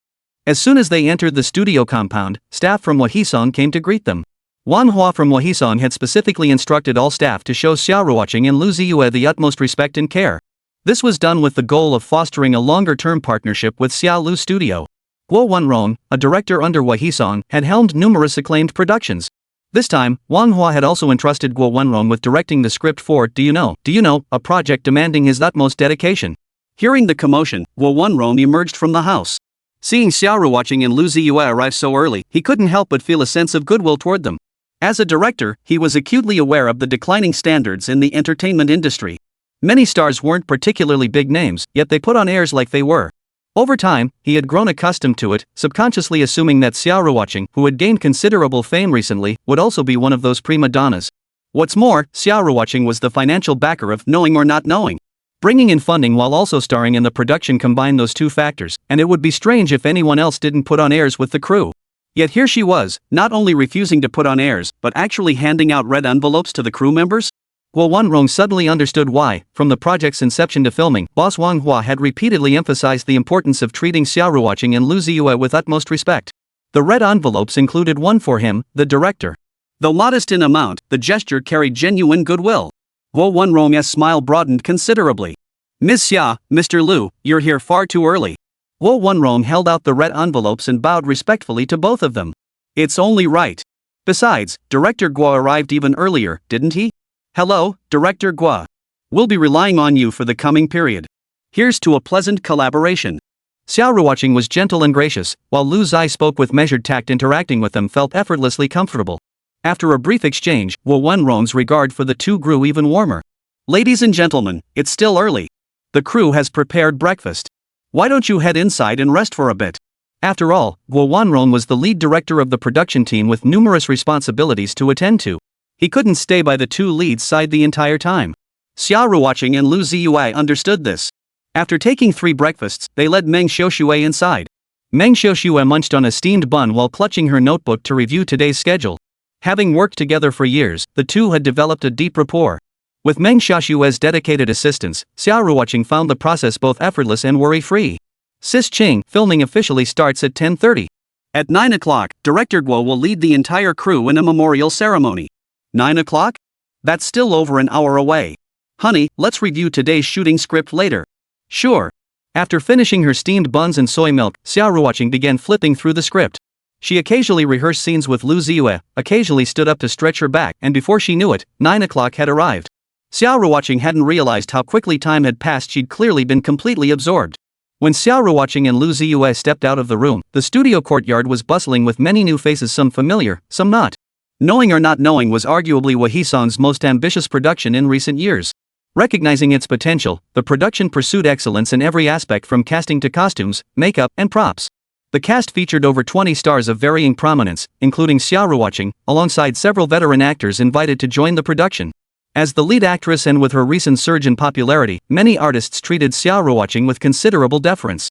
As soon as they entered the studio compound, staff from Wahisong came to greet them. Wanhua from Wahisong had specifically instructed all staff to show Xia Ruoqing and Lu Ziye the utmost respect and care. This was done with the goal of fostering a longer-term partnership with Xia Lu Studio. Guo Wenrong, a director under Wahisong, had helmed numerous acclaimed productions. This time, Wanhua had also entrusted Guo Wenrong with directing the script for Do You Know, a project demanding his utmost dedication. Hearing the commotion, Guo Wenrong emerged from the house. Seeing Xia Ruoqing and Lu Ziye arrive so early, he couldn't help but feel a sense of goodwill toward them. As a director, he was acutely aware of the declining standards in the entertainment industry. Many stars weren't particularly big names, yet they put on airs like they were. Over time, he had grown accustomed to it, subconsciously assuming that Xia Ruoqing, who had gained considerable fame recently, would also be one of those prima donnas. What's more, Xia Ruoqing was the financial backer of Knowing or Not Knowing. Bringing in funding while also starring in the production combined those two factors, and it would be strange if anyone else didn't put on airs with the crew. Yet here she was, not only refusing to put on airs, but actually handing out red envelopes to the crew members? Guo Wenrong suddenly understood why, from the project's inception to filming, boss Wanhua had repeatedly emphasized the importance of treating Xia Ruoqing and Lu Ziye with utmost respect. The red envelopes included one for him, the director. Though modest in amount, the gesture carried genuine goodwill. Guo Wenrong's smile broadened considerably. Ms. Xia, Mr. Lu, you're here far too early. Guo Wenrong held out the red envelopes and bowed respectfully to both of them. It's only right. Besides, Director Guo arrived even earlier, didn't he? Hello, Director Guo. We'll be relying on you for the coming period. Here's to a pleasant collaboration. Xia Ruoqing was gentle and gracious, while Lu Ziye spoke with measured tact. Interacting with them felt effortlessly comfortable. After a brief exchange, Guo Wenrong's regard for the two grew even warmer. Ladies and gentlemen, it's still early. The crew has prepared breakfast. Why don't you head inside and rest for a bit? After all, Guo Wenrong was the lead director of the production team with numerous responsibilities to attend to. He couldn't stay by the two leads' side the entire time. Xia Ruoqing and Lu Ziye understood this. After taking 3 breakfasts, they led Meng Xiaoshui inside. Meng Xiaoshui munched on a steamed bun while clutching her notebook to review today's schedule. Having worked together for years, the two had developed a deep rapport. With Meng Xiaoshui's dedicated assistance, Xia Ruoqing found the process both effortless and worry-free. Sis Ching, filming officially starts at 10:30. At 9 o'clock, Director Guo will lead the entire crew in a memorial ceremony. 9 o'clock? That's still over an hour away. Honey, let's review today's shooting script later. Sure. After finishing her steamed buns and soy milk, Xia Ruoqing began flipping through the script. She occasionally rehearsed scenes with Lu Ziye, occasionally stood up to stretch her back, and before she knew it, 9 o'clock had arrived. Xia Ruoqing hadn't realized how quickly time had passed. She'd clearly been completely absorbed. When Xia Ruoqing and Lu Ziye stepped out of the room, the studio courtyard was bustling with many new faces, some familiar, some not. Knowing or Not Knowing was arguably Wahisong's most ambitious production in recent years. Recognizing its potential, the production pursued excellence in every aspect from casting to costumes, makeup, and props. The cast featured over 20 stars of varying prominence, including Xia Ruoqing, alongside several veteran actors invited to join the production. As the lead actress and with her recent surge in popularity, many artists treated Xia Ruoqing with considerable deference.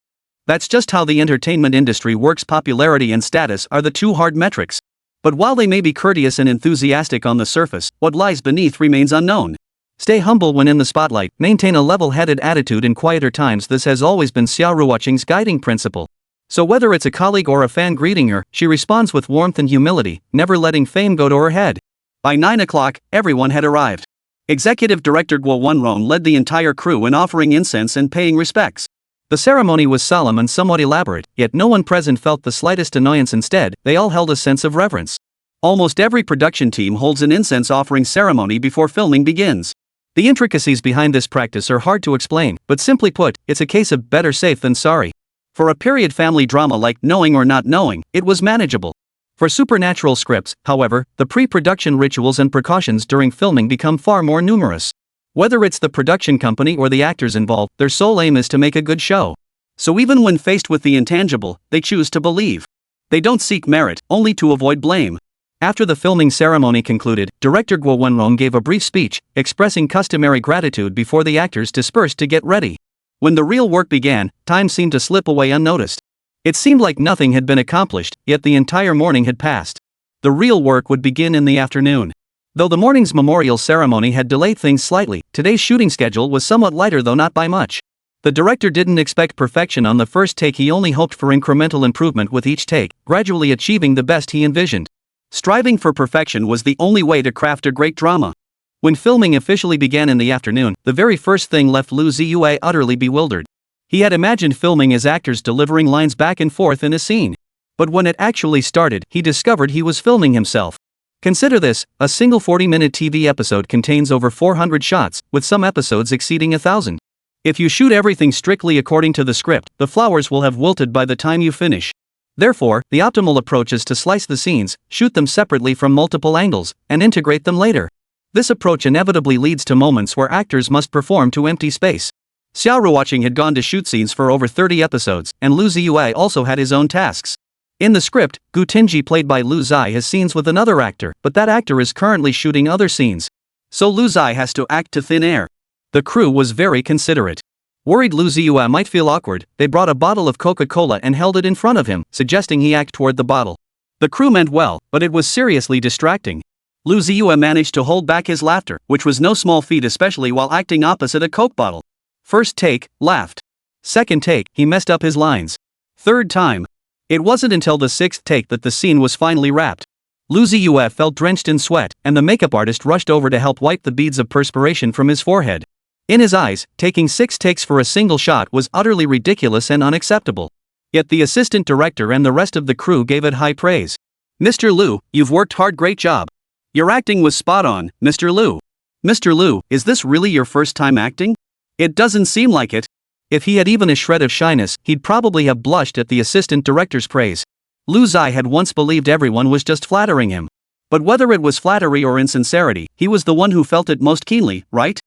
That's just how the entertainment industry works. Popularity and status are the two hard metrics. But while they may be courteous and enthusiastic on the surface, what lies beneath remains unknown. Stay humble when in the spotlight, maintain a level-headed attitude in quieter times. This has always been Xia Ruoqing's guiding principle. So whether it's a colleague or a fan greeting her, she responds with warmth and humility, never letting fame go to her head. By 9 o'clock, everyone had arrived. Executive Director Guo Wenrong led the entire crew in offering incense and paying respects. The ceremony was solemn and somewhat elaborate, yet no one present felt the slightest annoyance. Instead, they all held a sense of reverence. Almost every production team holds an incense offering ceremony before filming begins. The intricacies behind this practice are hard to explain, but simply put, it's a case of better safe than sorry. For a period family drama like Knowing or Not Knowing, it was manageable. For supernatural scripts, however, the pre-production rituals and precautions during filming become far more numerous. Whether it's the production company or the actors involved, their sole aim is to make a good show. So even when faced with the intangible, they choose to believe. They don't seek merit, only to avoid blame. After the filming ceremony concluded, Director Guo Wenrong gave a brief speech, expressing customary gratitude before the actors dispersed to get ready. When the real work began, time seemed to slip away unnoticed. It seemed like nothing had been accomplished, yet the entire morning had passed. The real work would begin in the afternoon. Though the morning's memorial ceremony had delayed things slightly, today's shooting schedule was somewhat lighter, though not by much. The director didn't expect perfection on the first take, he only hoped for incremental improvement with each take, gradually achieving the best he envisioned. Striving for perfection was the only way to craft a great drama. When filming officially began in the afternoon, the very first thing left Lu Ziye utterly bewildered. He had imagined filming as actors delivering lines back and forth in a scene. But when it actually started, he discovered he was filming himself. Consider this, a single 40-minute TV episode contains over 400 shots, with some episodes exceeding 1,000. If you shoot everything strictly according to the script, the flowers will have wilted by the time you finish. Therefore, the optimal approach is to slice the scenes, shoot them separately from multiple angles, and integrate them later. This approach inevitably leads to moments where actors must perform to empty space. Xia Ruoqing had gone to shoot scenes for over 30 episodes, and Lu Ziye also had his own tasks. In the script, Gu Tinji, played by Lu Ziye, has scenes with another actor, but that actor is currently shooting other scenes. So Lu Ziye has to act to thin air. The crew was very considerate. Worried Lu Ziye might feel awkward, they brought a bottle of Coca-Cola and held it in front of him, suggesting he act toward the bottle. The crew meant well, but it was seriously distracting. Lu Ziye managed to hold back his laughter, which was no small feat, especially while acting opposite a Coke bottle. First take, laughed. Second take, he messed up his lines. Third time. It wasn't until the sixth take that the scene was finally wrapped. Lu Ziye felt drenched in sweat, and the makeup artist rushed over to help wipe the beads of perspiration from his forehead. In his eyes, taking 6 takes for a single shot was utterly ridiculous and unacceptable. Yet the assistant director and the rest of the crew gave it high praise. "Mr. Lu, you've worked hard, great job. Your acting was spot on, Mr. Lu. Mr. Lu, is this really your first time acting? It doesn't seem like it." If he had even a shred of shyness, he'd probably have blushed at the assistant director's praise. Lu Ziye had once believed everyone was just flattering him. But whether it was flattery or insincerity, he was the one who felt it most keenly, right?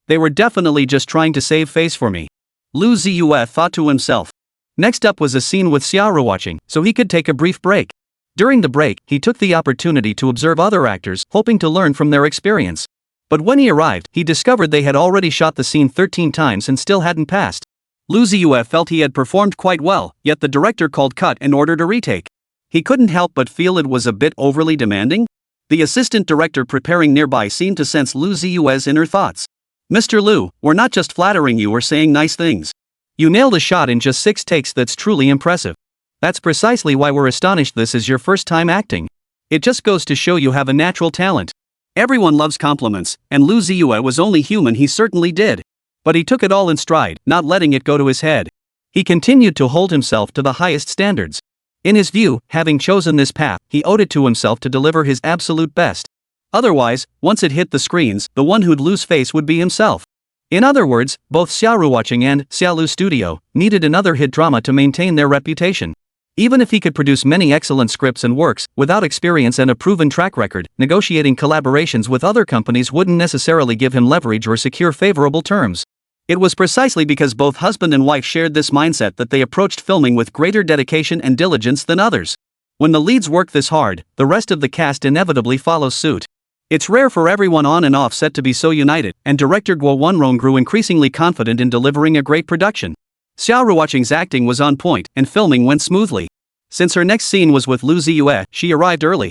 They were definitely just trying to save face for me. Lu Ziye thought to himself. Next up was a scene with Xia Ruoqing, so he could take a brief break. During the break, he took the opportunity to observe other actors, hoping to learn from their experience. But when he arrived, he discovered they had already shot the scene 13 times and still hadn't passed. Lu Ziye felt he had performed quite well, yet the director called cut and ordered a retake. He couldn't help but feel it was a bit overly demanding. The assistant director preparing nearby seemed to sense Lu Ziye's inner thoughts. "Mr. Lu, we're not just flattering you or saying nice things. You nailed a shot in just 6 takes, that's truly impressive. That's precisely why we're astonished this is your first time acting. It just goes to show you have a natural talent." Everyone loves compliments, and Lu Ziye was only human, he certainly did. But he took it all in stride, not letting it go to his head. He continued to hold himself to the highest standards. In his view, having chosen this path, he owed it to himself to deliver his absolute best. Otherwise, once it hit the screens, the one who'd lose face would be himself. In other words, both Xia Ruoqing and Xia Lu Studio needed another hit drama to maintain their reputation. Even if he could produce many excellent scripts and works, without experience and a proven track record, negotiating collaborations with other companies wouldn't necessarily give him leverage or secure favorable terms. It was precisely because both husband and wife shared this mindset that they approached filming with greater dedication and diligence than others. When the leads work this hard, the rest of the cast inevitably follows suit. It's rare for everyone on and off set to be so united, and director Guo Wenrong grew increasingly confident in delivering a great production. Xia Ruoqing's acting was on point, and filming went smoothly. Since her next scene was with Lu Ziye, she arrived early.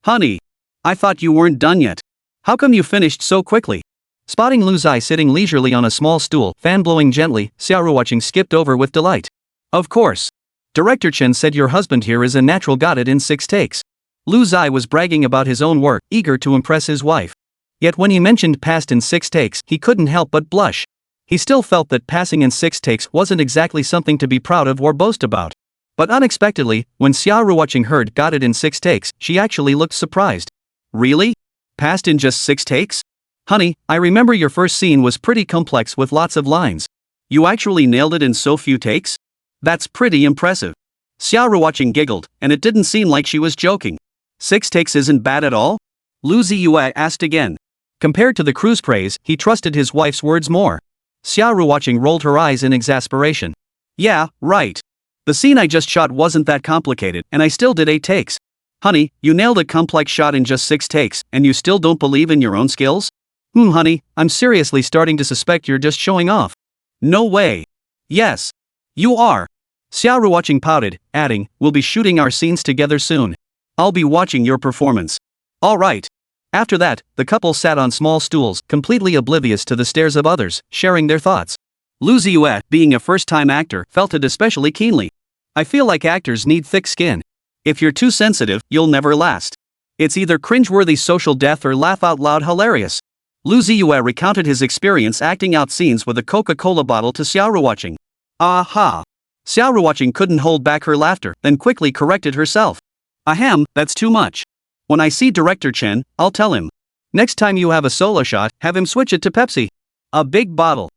"Honey, I thought you weren't done yet. How come you finished so quickly?" Spotting Lu Ziye sitting leisurely on a small stool, fan blowing gently, Xia Ruoqing skipped over with delight. "Of course. Director Chen said your husband here is a natural, got it in 6 takes. Lu Ziye was bragging about his own work, eager to impress his wife. Yet when he mentioned passed in 6 takes, he couldn't help but blush. He still felt that passing in 6 takes wasn't exactly something to be proud of or boast about. But unexpectedly, when Xia Ruoqing heard got it in 6 takes, she actually looked surprised. "Really? Passed in just 6 takes? Honey, I remember your first scene was pretty complex with lots of lines. You actually nailed it in so few takes? That's pretty impressive." Xia Ruoqing giggled, and it didn't seem like she was joking. 6 takes isn't bad at all? Lu Ziye asked again. Compared to the crew's praise, he trusted his wife's words more. Xia Ruoqing rolled her eyes in exasperation. "Yeah, right. The scene I just shot wasn't that complicated, and I still did 8 takes. Honey, you nailed a complex shot in just 6 takes, and you still don't believe in your own skills? Honey, I'm seriously starting to suspect you're just showing off." "No way." "Yes. You are. Xia Ruoqing pouted, adding, "We'll be shooting our scenes together soon. I'll be watching your performance." All right. After that, the couple sat on small stools, completely oblivious to the stares of others, sharing their thoughts. Lu Ziye, being a first-time actor, felt it especially keenly. "I feel like actors need thick skin. If you're too sensitive, you'll never last. It's either cringeworthy social death or laugh-out-loud hilarious." Lu Ziye recounted his experience acting out scenes with a Coca-Cola bottle to Xia Ruoqing. Aha! Xia Ruoqing couldn't hold back her laughter, then quickly corrected herself. "Ahem, that's too much. When I see Director Chen, I'll tell him. Next time you have a solo shot, have him switch it to Pepsi. A big bottle."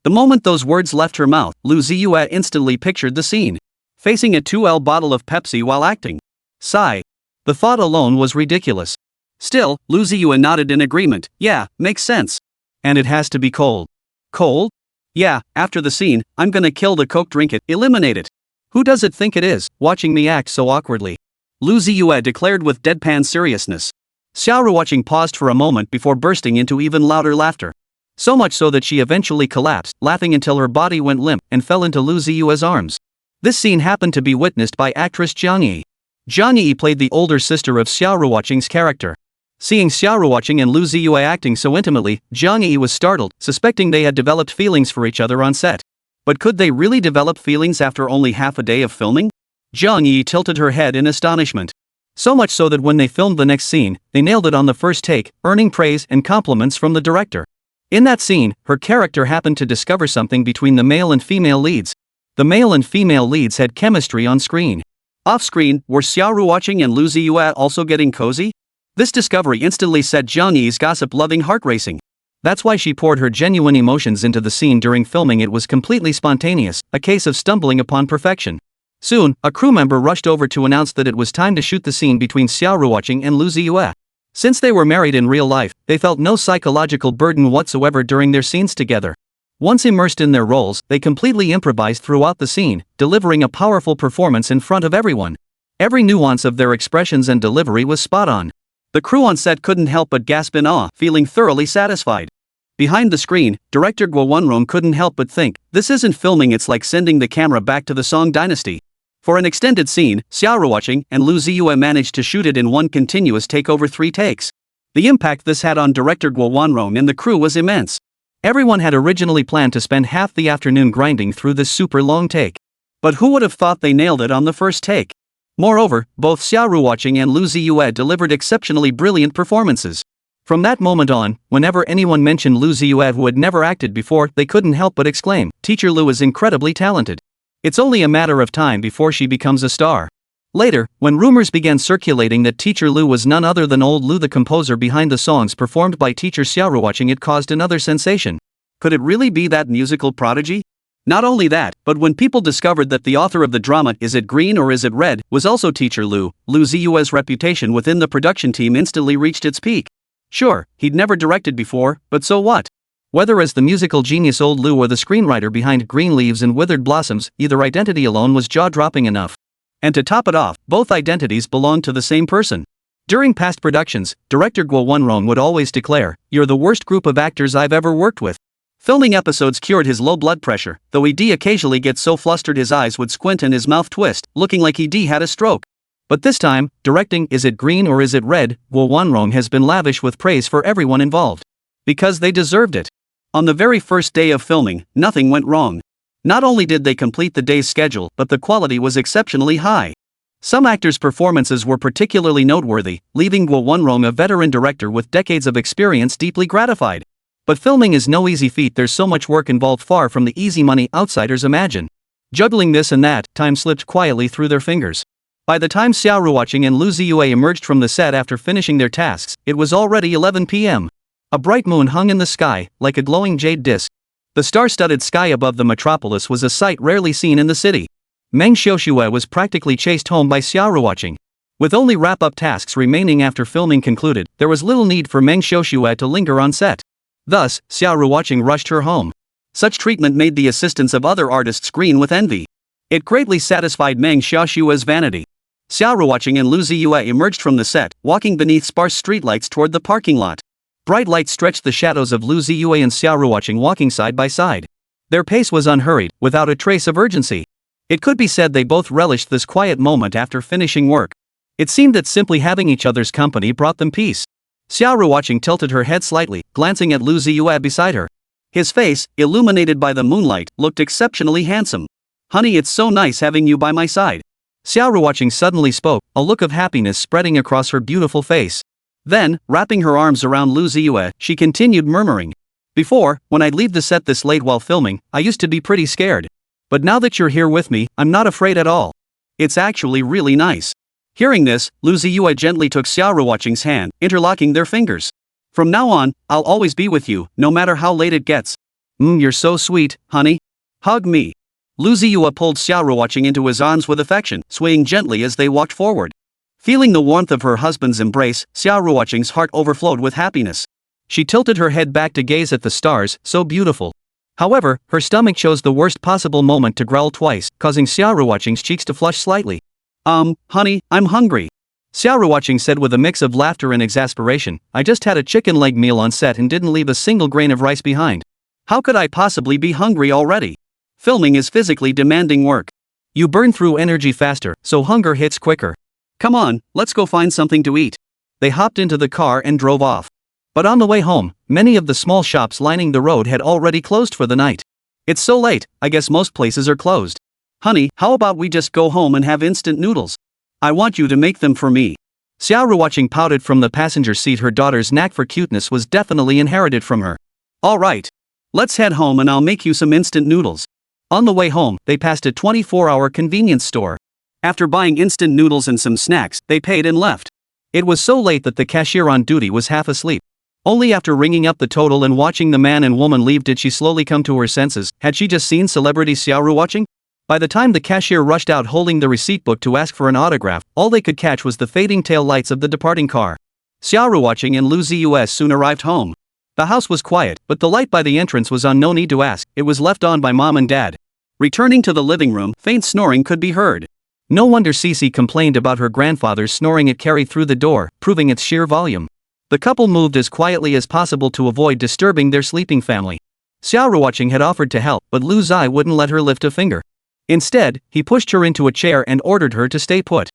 The moment those words left her mouth, Lu Ziye instantly pictured the scene. Facing a 2L bottle of Pepsi while acting. Sigh. The thought alone was ridiculous. Still, Lu Ziye nodded in agreement. "Yeah, makes sense. And it has to be cold." "Cold? Yeah, after the scene, I'm gonna kill the Coke, drink it, eliminate it. Who does it think it is, watching me act so awkwardly?" Lu Ziye declared with deadpan seriousness. Xia Ruoqing paused for a moment before bursting into even louder laughter. So much so that she eventually collapsed, laughing until her body went limp and fell into Lu Ziye's arms. This scene happened to be witnessed by actress Jiang Yi. Jiang Yi played the older sister of Xia Ruoqing's character. Seeing Xia Ruoqing and Lu Ziye acting so intimately, Jiang Yi was startled, suspecting they had developed feelings for each other on set. But could they really develop feelings after only half a day of filming? Jiang Yi tilted her head in astonishment. So much so that when they filmed the next scene, they nailed it on the first take, earning praise and compliments from the director. In that scene, her character happened to discover something between the male and female leads. The male and female leads had chemistry on screen. Off-screen, were Xia Ruoqing and Lu Ziye also getting cozy? This discovery instantly set Jiang Yi's gossip-loving heart racing. That's why she poured her genuine emotions into the scene during filming. It was completely spontaneous, a case of stumbling upon perfection. Soon, a crew member rushed over to announce that it was time to shoot the scene between Xia Ruoqing and Lu Ziye. Since they were married in real life, they felt no psychological burden whatsoever during their scenes together. Once immersed in their roles, they completely improvised throughout the scene, delivering a powerful performance in front of everyone. Every nuance of their expressions and delivery was spot on. The crew on set couldn't help but gasp in awe, feeling thoroughly satisfied. Behind the screen, director Guo Wenrong couldn't help but think, "This isn't filming, it's like sending the camera back to the Song Dynasty." For an extended scene, Xia Ruoqing and Lu Ziye managed to shoot it in one continuous take over 3 takes. The impact this had on director Guo Wenrong and the crew was immense. Everyone had originally planned to spend half the afternoon grinding through this super long take. But who would have thought they nailed it on the first take? Moreover, both Xia Ruoqing and Lu Ziye delivered exceptionally brilliant performances. From that moment on, whenever anyone mentioned Lu Ziye who had never acted before, they couldn't help but exclaim, "Teacher Lu is incredibly talented. It's only a matter of time before she becomes a star." Later, when rumors began circulating that Teacher Lu was none other than old Lu, the composer behind the songs performed by teacher Xia Ruoqing, it caused another sensation. Could it really be that musical prodigy? Not only that, but when people discovered that the author of the drama Is It Green or Is It Red was also Teacher Lu, Lu Ziye's reputation within the production team instantly reached its peak. Sure, he'd never directed before, but so what? Whether as the musical genius old Lu or the screenwriter behind Green Leaves and Withered Blossoms, either identity alone was jaw-dropping enough. And to top it off, both identities belonged to the same person. During past productions, director Guo Wenrong would always declare, "You're the worst group of actors I've ever worked with." Filming episodes cured his low blood pressure, though he'd occasionally get so flustered his eyes would squint and his mouth twist, looking like he'd had a stroke. But this time, directing Is It Green or Is It Red, Guo Wenrong has been lavish with praise for everyone involved. Because they deserved it. On the very first day of filming, nothing went wrong. Not only did they complete the day's schedule, but the quality was exceptionally high. Some actors' performances were particularly noteworthy, leaving Guo Wenrong, a veteran director with decades of experience, deeply gratified. But filming is no easy feat. There's so much work involved, far from the easy money outsiders imagine. Juggling this and that, time slipped quietly through their fingers. By the time Xia Ruoqing and Lu Ziye emerged from the set after finishing their tasks, it was already 11 p.m. A bright moon hung in the sky, like a glowing jade disc. The star-studded sky above the metropolis was a sight rarely seen in the city. Meng Xiaoxue was practically chased home by Xia Ruoqing. With only wrap-up tasks remaining after filming concluded, there was little need for Meng Xiaoxue to linger on set. Thus, Xia Ruoqing rushed her home. Such treatment made the assistants of other artists green with envy. It greatly satisfied Meng Xiaoxue's vanity. Xia Ruoqing and Lu Ziye emerged from the set, walking beneath sparse streetlights toward the parking lot. Bright lights stretched the shadows of Lu Ziye and Xia Ruoqing walking side by side. Their pace was unhurried, without a trace of urgency. It could be said they both relished this quiet moment after finishing work. It seemed that simply having each other's company brought them peace. Xia Ruoqing tilted her head slightly, glancing at Lu Ziye beside her. His face, illuminated by the moonlight, looked exceptionally handsome. "Honey, it's so nice having you by my side." Xia Ruoqing suddenly spoke, a look of happiness spreading across her beautiful face. Then, wrapping her arms around Lu Ziye, she continued murmuring. "Before, when I'd leave the set this late while filming, I used to be pretty scared. But now that you're here with me, I'm not afraid at all. It's actually really nice." Hearing this, Lu Ziye gently took Xia Ruoqing's hand, interlocking their fingers. "From now on, I'll always be with you, no matter how late it gets. You're so sweet, honey. Hug me." Lu Ziye pulled Xia Ruoqing into his arms with affection, swaying gently as they walked forward. Feeling the warmth of her husband's embrace, Xia Ruoqing's heart overflowed with happiness. She tilted her head back to gaze at the stars, so beautiful. However, her stomach chose the worst possible moment to growl twice, causing Xia Ruoqing's cheeks to flush slightly. Honey, I'm hungry." Xia Ruoqing said with a mix of laughter and exasperation. "I just had a chicken leg meal on set and didn't leave a single grain of rice behind. How could I possibly be hungry already? Filming is physically demanding work. You burn through energy faster, so hunger hits quicker. Come on, let's go find something to eat." They hopped into the car and drove off. But on the way home, many of the small shops lining the road had already closed for the night. "It's so late, I guess most places are closed. Honey, how about we just go home and have instant noodles? I want you to make them for me." Xia Ruoqing pouted from the passenger seat. Her daughter's knack for cuteness was definitely inherited from her. "All right. Let's head home and I'll make you some instant noodles." On the way home, they passed a 24-hour convenience store. After buying instant noodles and some snacks, they paid and left. It was so late that the cashier on duty was half asleep. Only after ringing up the total and watching the man and woman leave did she slowly come to her senses. Had she just seen celebrity Xia Ruoqing? By the time the cashier rushed out holding the receipt book to ask for an autograph, all they could catch was the fading tail lights of the departing car. Xia Ruoqing and Lu Ziye soon arrived home. The house was quiet, but the light by the entrance was on. No need to ask, it was left on by Mom and Dad. Returning to the living room, faint snoring could be heard. No wonder Xixi complained about her grandfather's snoring. It carried through the door, proving its sheer volume. The couple moved as quietly as possible to avoid disturbing their sleeping family. Xia Ruoqing had offered to help, but Lu Ziye wouldn't let her lift a finger. Instead, he pushed her into a chair and ordered her to stay put.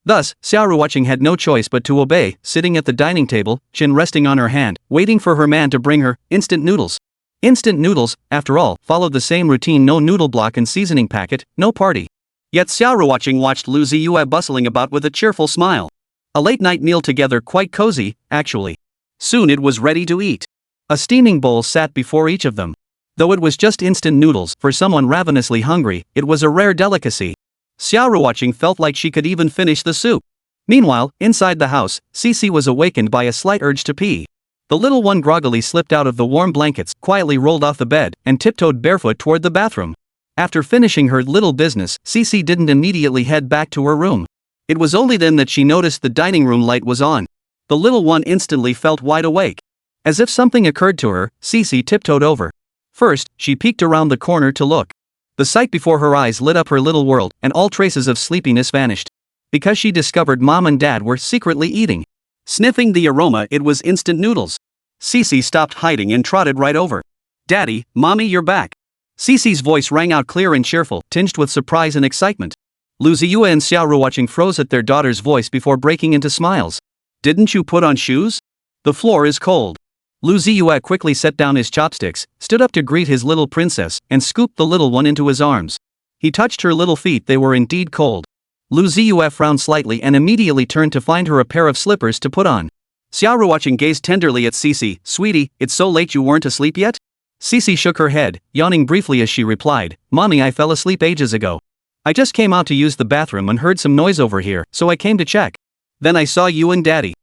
Thus, Xia Ruoqing had no choice but to obey, sitting at the dining table, chin resting on her hand, waiting for her man to bring her instant noodles. Instant noodles, after all, followed the same routine: no noodle block and seasoning packet, no party. Yet Xia Ruoqing watched Lu Ziye bustling about with a cheerful smile. A late-night meal together, quite cozy, actually. Soon it was ready to eat. A steaming bowl sat before each of them. Though it was just instant noodles, for someone ravenously hungry, it was a rare delicacy. Xia Ruoqing felt like she could even finish the soup. Meanwhile, inside the house, Xixi was awakened by a slight urge to pee. The little one groggily slipped out of the warm blankets, quietly rolled off the bed, and tiptoed barefoot toward the bathroom. After finishing her little business, Xixi didn't immediately head back to her room. It was only then that she noticed the dining room light was on. The little one instantly felt wide awake. As if something occurred to her, Xixi tiptoed over. First, she peeked around the corner to look. The sight before her eyes lit up her little world, and all traces of sleepiness vanished. Because she discovered Mom and Dad were secretly eating. Sniffing the aroma, it was instant noodles. Xixi stopped hiding and trotted right over. "Daddy, Mommy, you're back." Xixi's voice rang out clear and cheerful, tinged with surprise and excitement. Lu Ziye and Xia Ruoqing froze at their daughter's voice before breaking into smiles. "Didn't you put on shoes? The floor is cold." Lu Ziye quickly set down his chopsticks, stood up to greet his little princess, and scooped the little one into his arms. He touched her little feet. They were indeed cold. Lu Ziye frowned slightly and immediately turned to find her a pair of slippers to put on. Xia Ruoqing gazed tenderly at Xixi. "Sweetie, it's so late you weren't asleep yet?" Xixi shook her head, yawning briefly as she replied, "Mommy, I fell asleep ages ago. I just came out to use the bathroom and heard some noise over here, so I came to check. Then I saw you and Daddy.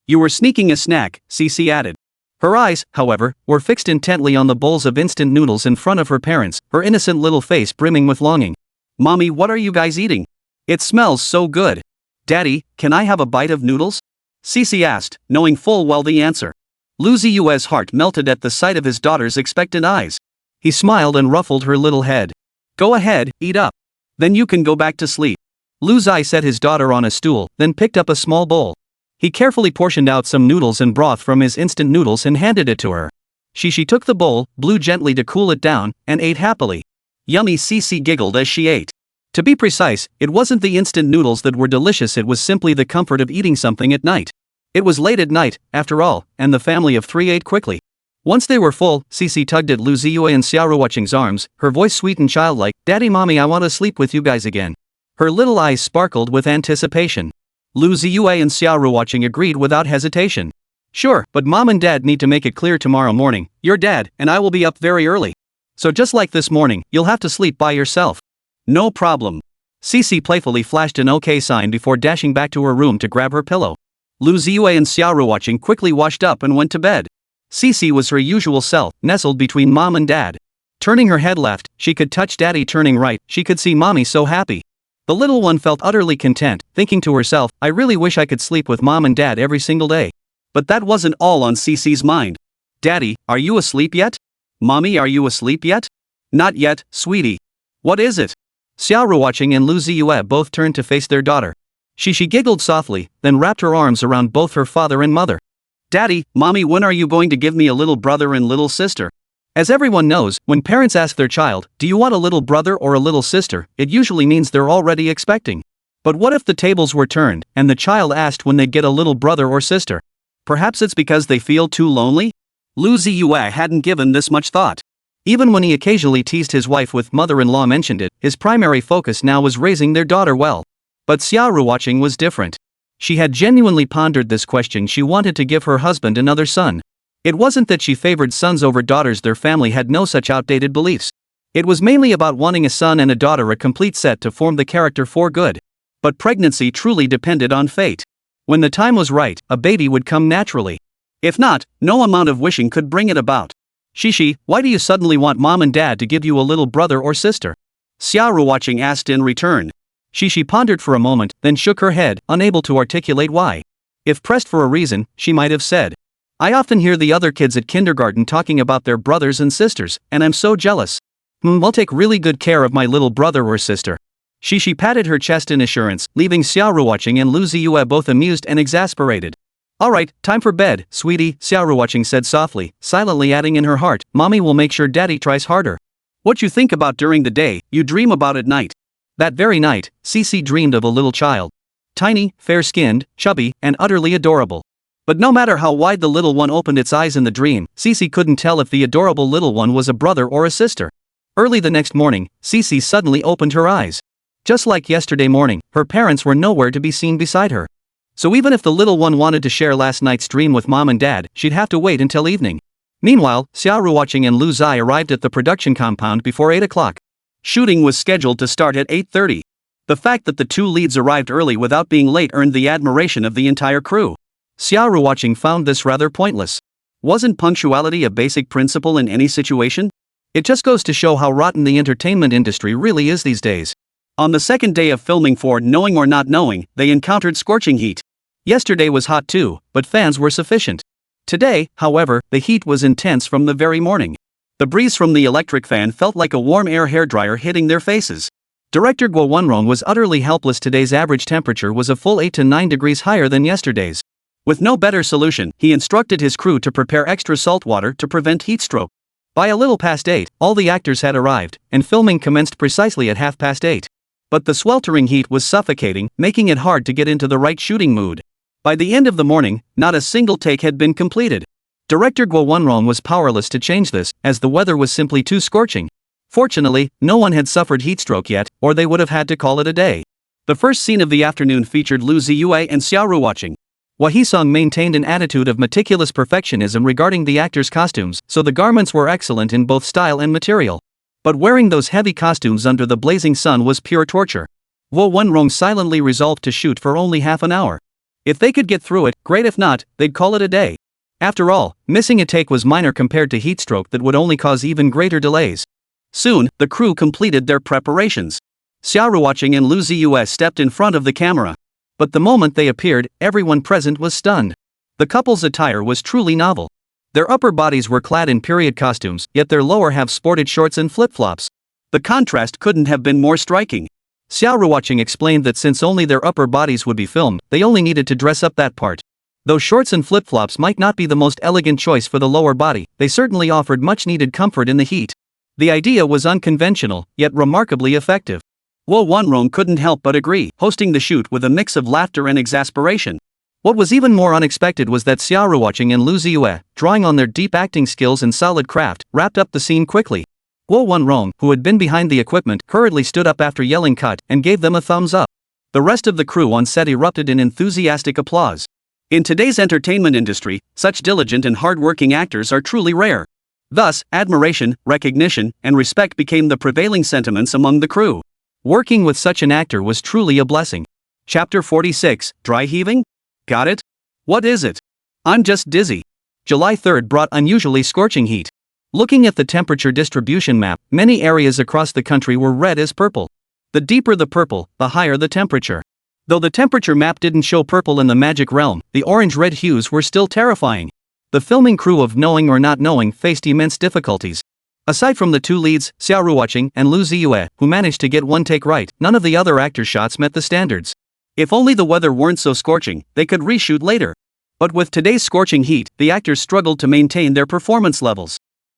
You were sneaking a snack," Xixi added. Her eyes, however, were fixed intently on the bowls of instant noodles in front of her parents, her innocent little face brimming with longing. "Mommy, what are you guys eating? It smells so good." "Daddy, can I have a bite of noodles?" Xixi asked, knowing full well the answer. Lu Ziye's heart melted at the sight of his daughter's expectant eyes. He smiled and ruffled her little head. "Go ahead, eat up. Then you can go back to sleep." Lu Ziye set his daughter on a stool, then picked up a small bowl. He carefully portioned out some noodles and broth from his instant noodles and handed it to her. She took the bowl, blew gently to cool it down, and ate happily. "Yummy," Xixi giggled as she ate. To be precise, it wasn't the instant noodles that were delicious, it was simply the comfort of eating something at night. It was late at night, after all, and the family of three ate quickly. Once they were full, Xixi tugged at Lu Ziye and Xia Ruoqing's arms, her voice sweet and childlike. "Daddy, Mommy, I want to sleep with you guys again." Her little eyes sparkled with anticipation. Lu Ziye and Xia Ruoqing agreed without hesitation. "Sure, but Mom and Dad need to make it clear tomorrow morning. Your dad and I will be up very early. So just like this morning, you'll have to sleep by yourself." "No problem." Xixi playfully flashed an OK sign before dashing back to her room to grab her pillow. Lu Ziye and Xia Ruoqing quickly washed up and went to bed. Xixi was her usual self, nestled between Mom and Dad. Turning her head left, she could touch Daddy. Turning right, she could see Mommy so happy. The little one felt utterly content, thinking to herself, "I really wish I could sleep with Mom and Dad every single day." But that wasn't all on Xixi's mind. "Daddy, are you asleep yet? Mommy, are you asleep yet?" "Not yet, sweetie." "What is it?" Xia Ruoqing and Lu Ziye both turned to face their daughter. Xixi giggled softly, then wrapped her arms around both her father and mother. "Daddy, Mommy, when are you going to give me a little brother and little sister?" As everyone knows, when parents ask their child, "Do you want a little brother or a little sister?" it usually means they're already expecting. But what if the tables were turned, and the child asked when they'd get a little brother or sister? Perhaps it's because they feel too lonely? Lu Ziye hadn't given this much thought. Even when he occasionally teased his wife with mother-in-law mentioned it, his primary focus now was raising their daughter well. But Xia Ruoqing was different. She had genuinely pondered this question. She wanted to give her husband another son. It wasn't that she favored sons over daughters, their family had no such outdated beliefs. It was mainly about wanting a son and a daughter, a complete set to form the character for good. But pregnancy truly depended on fate. When the time was right, a baby would come naturally. If not, no amount of wishing could bring it about. "Xixi, why do you suddenly want Mom and Dad to give you a little brother or sister?" Xia Ruoqing asked in return. Xixi pondered for a moment, then shook her head, unable to articulate why. If pressed for a reason, she might have said, "I often hear the other kids at kindergarten talking about their brothers and sisters, and I'm so jealous. I'll take really good care of my little brother or sister." Xixi patted her chest in assurance, leaving Xia Ruoqing and Lu Ziye both amused and exasperated. "Alright, time for bed, sweetie," Xia Ruoqing said softly, silently adding in her heart, "Mommy will make sure Daddy tries harder. What you think about during the day, you dream about at night." That very night, Xixi dreamed of a little child. Tiny, fair-skinned, chubby, and utterly adorable. But no matter how wide the little one opened its eyes in the dream, Xixi couldn't tell if the adorable little one was a brother or a sister. Early the next morning, Xixi suddenly opened her eyes. Just like yesterday morning, her parents were nowhere to be seen beside her. So even if the little one wanted to share last night's dream with Mom and Dad, she'd have to wait until evening. Meanwhile, Xia Ruoqing and Lu Ziye arrived at the production compound before 8 o'clock. Shooting was scheduled to start at 8:30. The fact that the two leads arrived early without being late earned the admiration of the entire crew. Xia Ruoqing found this rather pointless. Wasn't punctuality a basic principle in any situation? It just goes to show how rotten the entertainment industry really is these days. On the second day of filming for Knowing or Not Knowing, they encountered scorching heat. Yesterday was hot too, but fans were sufficient. Today, however, the heat was intense from the very morning. The breeze from the electric fan felt like a warm air hairdryer hitting their faces. Director Guo Wenrong was utterly helpless. Today's average temperature was a full 8 to 9 degrees higher than yesterday's. With no better solution, he instructed his crew to prepare extra salt water to prevent heat stroke. By a little past 8, all the actors had arrived, and filming commenced precisely at 8:30. But the sweltering heat was suffocating, making it hard to get into the right shooting mood. By the end of the morning, not a single take had been completed. Director Guo Wenrong was powerless to change this, as the weather was simply too scorching. Fortunately, no one had suffered heatstroke yet, or they would have had to call it a day. The first scene of the afternoon featured Lu Ziye and Xia Ruoqing. Hwee Sung maintained an attitude of meticulous perfectionism regarding the actors' costumes, so the garments were excellent in both style and material. But wearing those heavy costumes under the blazing sun was pure torture. Guo Wenrong silently resolved to shoot for only half an hour. If they could get through it, great. If not, they'd call it a day. After all, missing a take was minor compared to heatstroke that would only cause even greater delays. Soon, the crew completed their preparations. Xia Ruoqing and Lu Ziye stepped in front of the camera. But the moment they appeared, everyone present was stunned. The couple's attire was truly novel. Their upper bodies were clad in period costumes, yet their lower halves sported shorts and flip-flops. The contrast couldn't have been more striking. Xia Ruoqing explained that since only their upper bodies would be filmed, they only needed to dress up that part. Though shorts and flip-flops might not be the most elegant choice for the lower body, they certainly offered much-needed comfort in the heat. The idea was unconventional, yet remarkably effective. Lu Ziye couldn't help but agree, hosting the shoot with a mix of laughter and exasperation. What was even more unexpected was that Xia Ruoqing and Lu Ziye, drawing on their deep acting skills and solid craft, wrapped up the scene quickly. Lu Ziye, who had been behind the equipment, hurriedly stood up after yelling cut and gave them a thumbs up. The rest of the crew on set erupted in enthusiastic applause. In today's entertainment industry, such diligent and hard-working actors are truly rare. Thus, admiration, recognition, and respect became the prevailing sentiments among the crew. Working with such an actor was truly a blessing. Chapter 46, Dry Heaving? Got it? What is it? I'm just dizzy. July 3rd brought unusually scorching heat. Looking at the temperature distribution map, many areas across the country were red as purple. The deeper the purple, the higher the temperature. Though the temperature map didn't show purple in the magic realm, the orange-red hues were still terrifying. The filming crew of Knowing or Not Knowing faced immense difficulties. Aside from the two leads, Xia Ruoqing and Lu Ziye, who managed to get one take right, none of the other actors' shots met the standards. If only the weather weren't so scorching, they could reshoot later. But with today's scorching heat, the actors struggled to maintain their performance levels.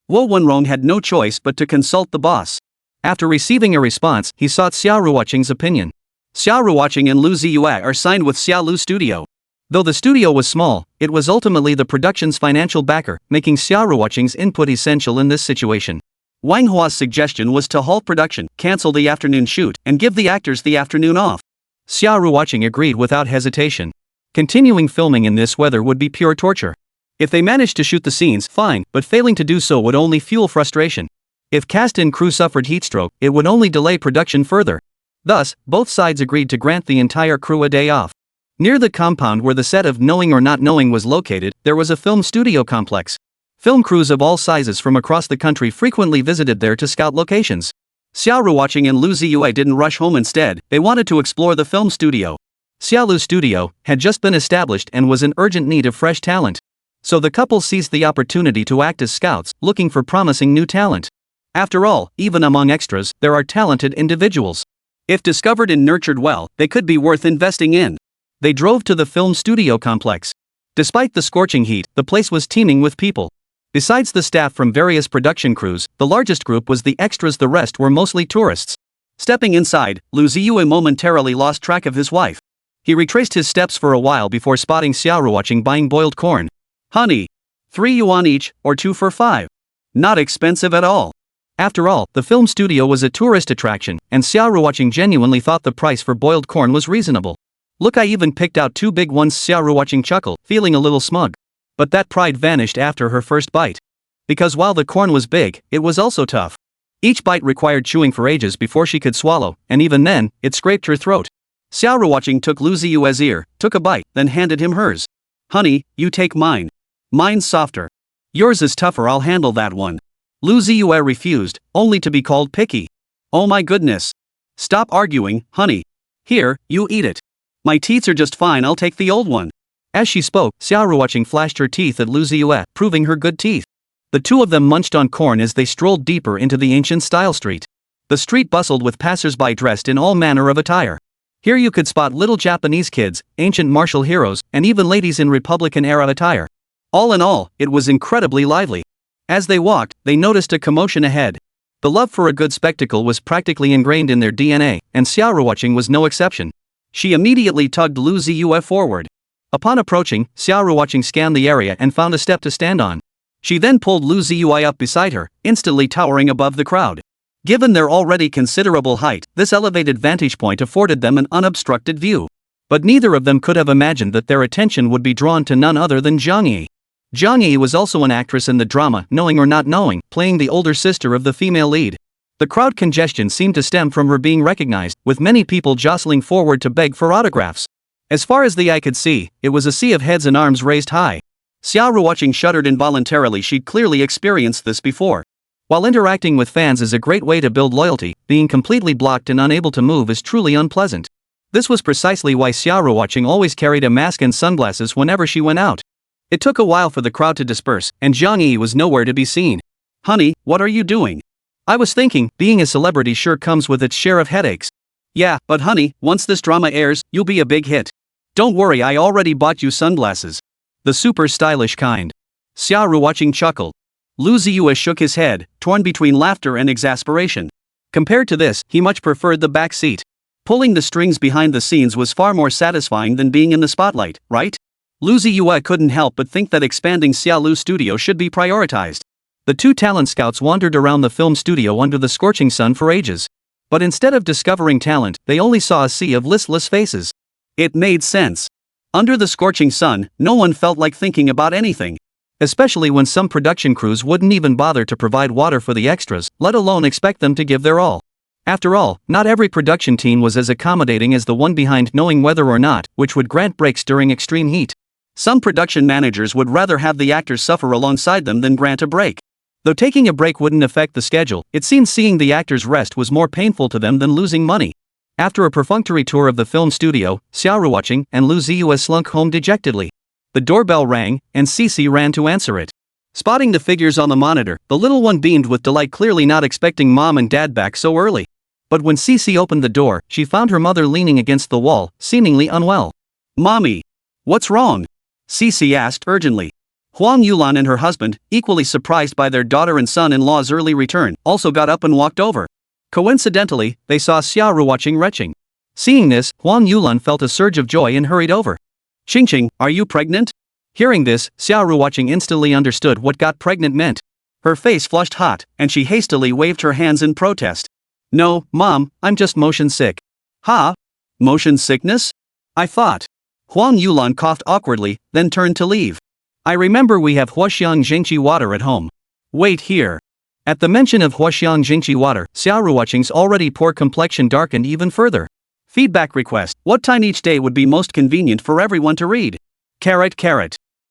Lu Ziye had no choice but to consult the boss. After receiving a response, he sought Xia Ruoqing's opinion. Xia Ruoqing and Lu Ziye are signed with Xia Lu Studio. Though the studio was small, it was ultimately the production's financial backer, making Xia Ruoqing's input essential in this situation. Wang Hua's suggestion was to halt production, cancel the afternoon shoot, and give the actors the afternoon off. Xia Ruoqing agreed without hesitation. Continuing filming in this weather would be pure torture. If they managed to shoot the scenes, fine, but failing to do so would only fuel frustration. If cast and crew suffered heatstroke, it would only delay production further. Thus, both sides agreed to grant the entire crew a day off. Near the compound where the set of Knowing or Not Knowing was located, there was a film studio complex. Film crews of all sizes from across the country frequently visited there to scout locations. Xia Ruoqing and Lu Ziye didn't rush home instead, they wanted to explore the film studio. Xia Lu Studio had just been established and was in urgent need of fresh talent. So the couple seized the opportunity to act as scouts, looking for promising new talent. After all, even among extras, there are talented individuals. If discovered and nurtured well, they could be worth investing in. They drove to the film studio complex. Despite the scorching heat, the place was teeming with people. Besides the staff from various production crews, the largest group was the extras, the rest were mostly tourists. Stepping inside, Lu Ziye momentarily lost track of his wife. He retraced his steps for a while before spotting Xia Ruoqing buying boiled corn. Honey. 3 yuan each, or 2 for 5. Not expensive at all. After all, the film studio was a tourist attraction, and Xia Ruoqing genuinely thought the price for boiled corn was reasonable. Look, I even picked out 2 big ones. Xia Ruoqing chuckled, feeling a little smug. But that pride vanished after her first bite. Because while the corn was big, it was also tough. Each bite required chewing for ages before she could swallow, and even then, it scraped her throat. Xia Ruoqing took Lu Ziye's ear, took a bite, then handed him hers. Honey, you take mine. Mine's softer. Yours is tougher, I'll handle that one. Lu Ziye refused, only to be called picky. Oh my goodness. Stop arguing, honey. Here, you eat it. My teeth are just fine, I'll take the old one. As she spoke, Xia Ruoqing flashed her teeth at Lu Ziye, proving her good teeth. The two of them munched on corn as they strolled deeper into the ancient-style street. The street bustled with passers-by dressed in all manner of attire. Here you could spot little Japanese kids, ancient martial heroes, and even ladies in Republican-era attire. All in all, it was incredibly lively. As they walked, they noticed a commotion ahead. The love for a good spectacle was practically ingrained in their DNA, and Xia Ruoqing was no exception. She immediately tugged Lu Ziye forward. Upon approaching, Xia Ruoqing scanned the area and found a step to stand on. She then pulled Lu Ziye up beside her, instantly towering above the crowd. Given their already considerable height, this elevated vantage point afforded them an unobstructed view. But neither of them could have imagined that their attention would be drawn to none other than Zhang Yi. Zhang Yi was also an actress in the drama Knowing or Not Knowing, playing the older sister of the female lead. The crowd congestion seemed to stem from her being recognized, with many people jostling forward to beg for autographs. As far as the eye could see, it was a sea of heads and arms raised high. Xia Ruoqing shuddered involuntarily. She'd clearly experienced this before. While interacting with fans is a great way to build loyalty, being completely blocked and unable to move is truly unpleasant. This was precisely why Xia Ruoqing always carried a mask and sunglasses whenever she went out. It took a while for the crowd to disperse, and Zhang Yi was nowhere to be seen. Honey, what are you doing? I was thinking, being a celebrity sure comes with its share of headaches. Yeah, but honey, once this drama airs, you'll be a big hit. Don't worry, I already bought you sunglasses. The super stylish kind. Xia Ruoqing chuckled. Lu Ziye shook his head, torn between laughter and exasperation. Compared to this, he much preferred the back seat. Pulling the strings behind the scenes was far more satisfying than being in the spotlight, right? Lu Ziye couldn't help but think that expanding Xia Lu studio should be prioritized. The two talent scouts wandered around the film studio under the scorching sun for ages. But instead of discovering talent, they only saw a sea of listless faces. It made sense. Under the scorching sun, no one felt like thinking about anything. Especially when some production crews wouldn't even bother to provide water for the extras, let alone expect them to give their all. After all, not every production team was as accommodating as the one behind knowing whether or not, which would grant breaks during extreme heat. Some production managers would rather have the actors suffer alongside them than grant a break. Though taking a break wouldn't affect the schedule, it seemed seeing the actors rest was more painful to them than losing money. After a perfunctory tour of the film studio, Xia Ruoqing and Lu Ziye slunk home dejectedly. The doorbell rang, and Xixi ran to answer it. Spotting the figures on the monitor, the little one beamed with delight, clearly not expecting mom and dad back so early. But when Xixi opened the door, she found her mother leaning against the wall, seemingly unwell. "Mommy, what's wrong?" Xixi asked urgently. Huang Yulan and her husband, equally surprised by their daughter and son-in-law's early return, also got up and walked over. Coincidentally, they saw Xia Ruoqing retching. Seeing this, Huang Yulan felt a surge of joy and hurried over. "Xingqing, are you pregnant?" Hearing this, Xia Ruoqing instantly understood what got pregnant meant. Her face flushed hot, and she hastily waved her hands in protest. "No, Mom, I'm just motion sick." "Ha? Motion sickness? I thought." Huang Yulan coughed awkwardly, then turned to leave. "I remember we have Huaxiang Jingqi water at home." "Wait here." At the mention of Huaxiang Jingqi water, Xia Ruoqing's already poor complexion darkened even further. Feedback request: what time each day would be most convenient for everyone to read? Carrot.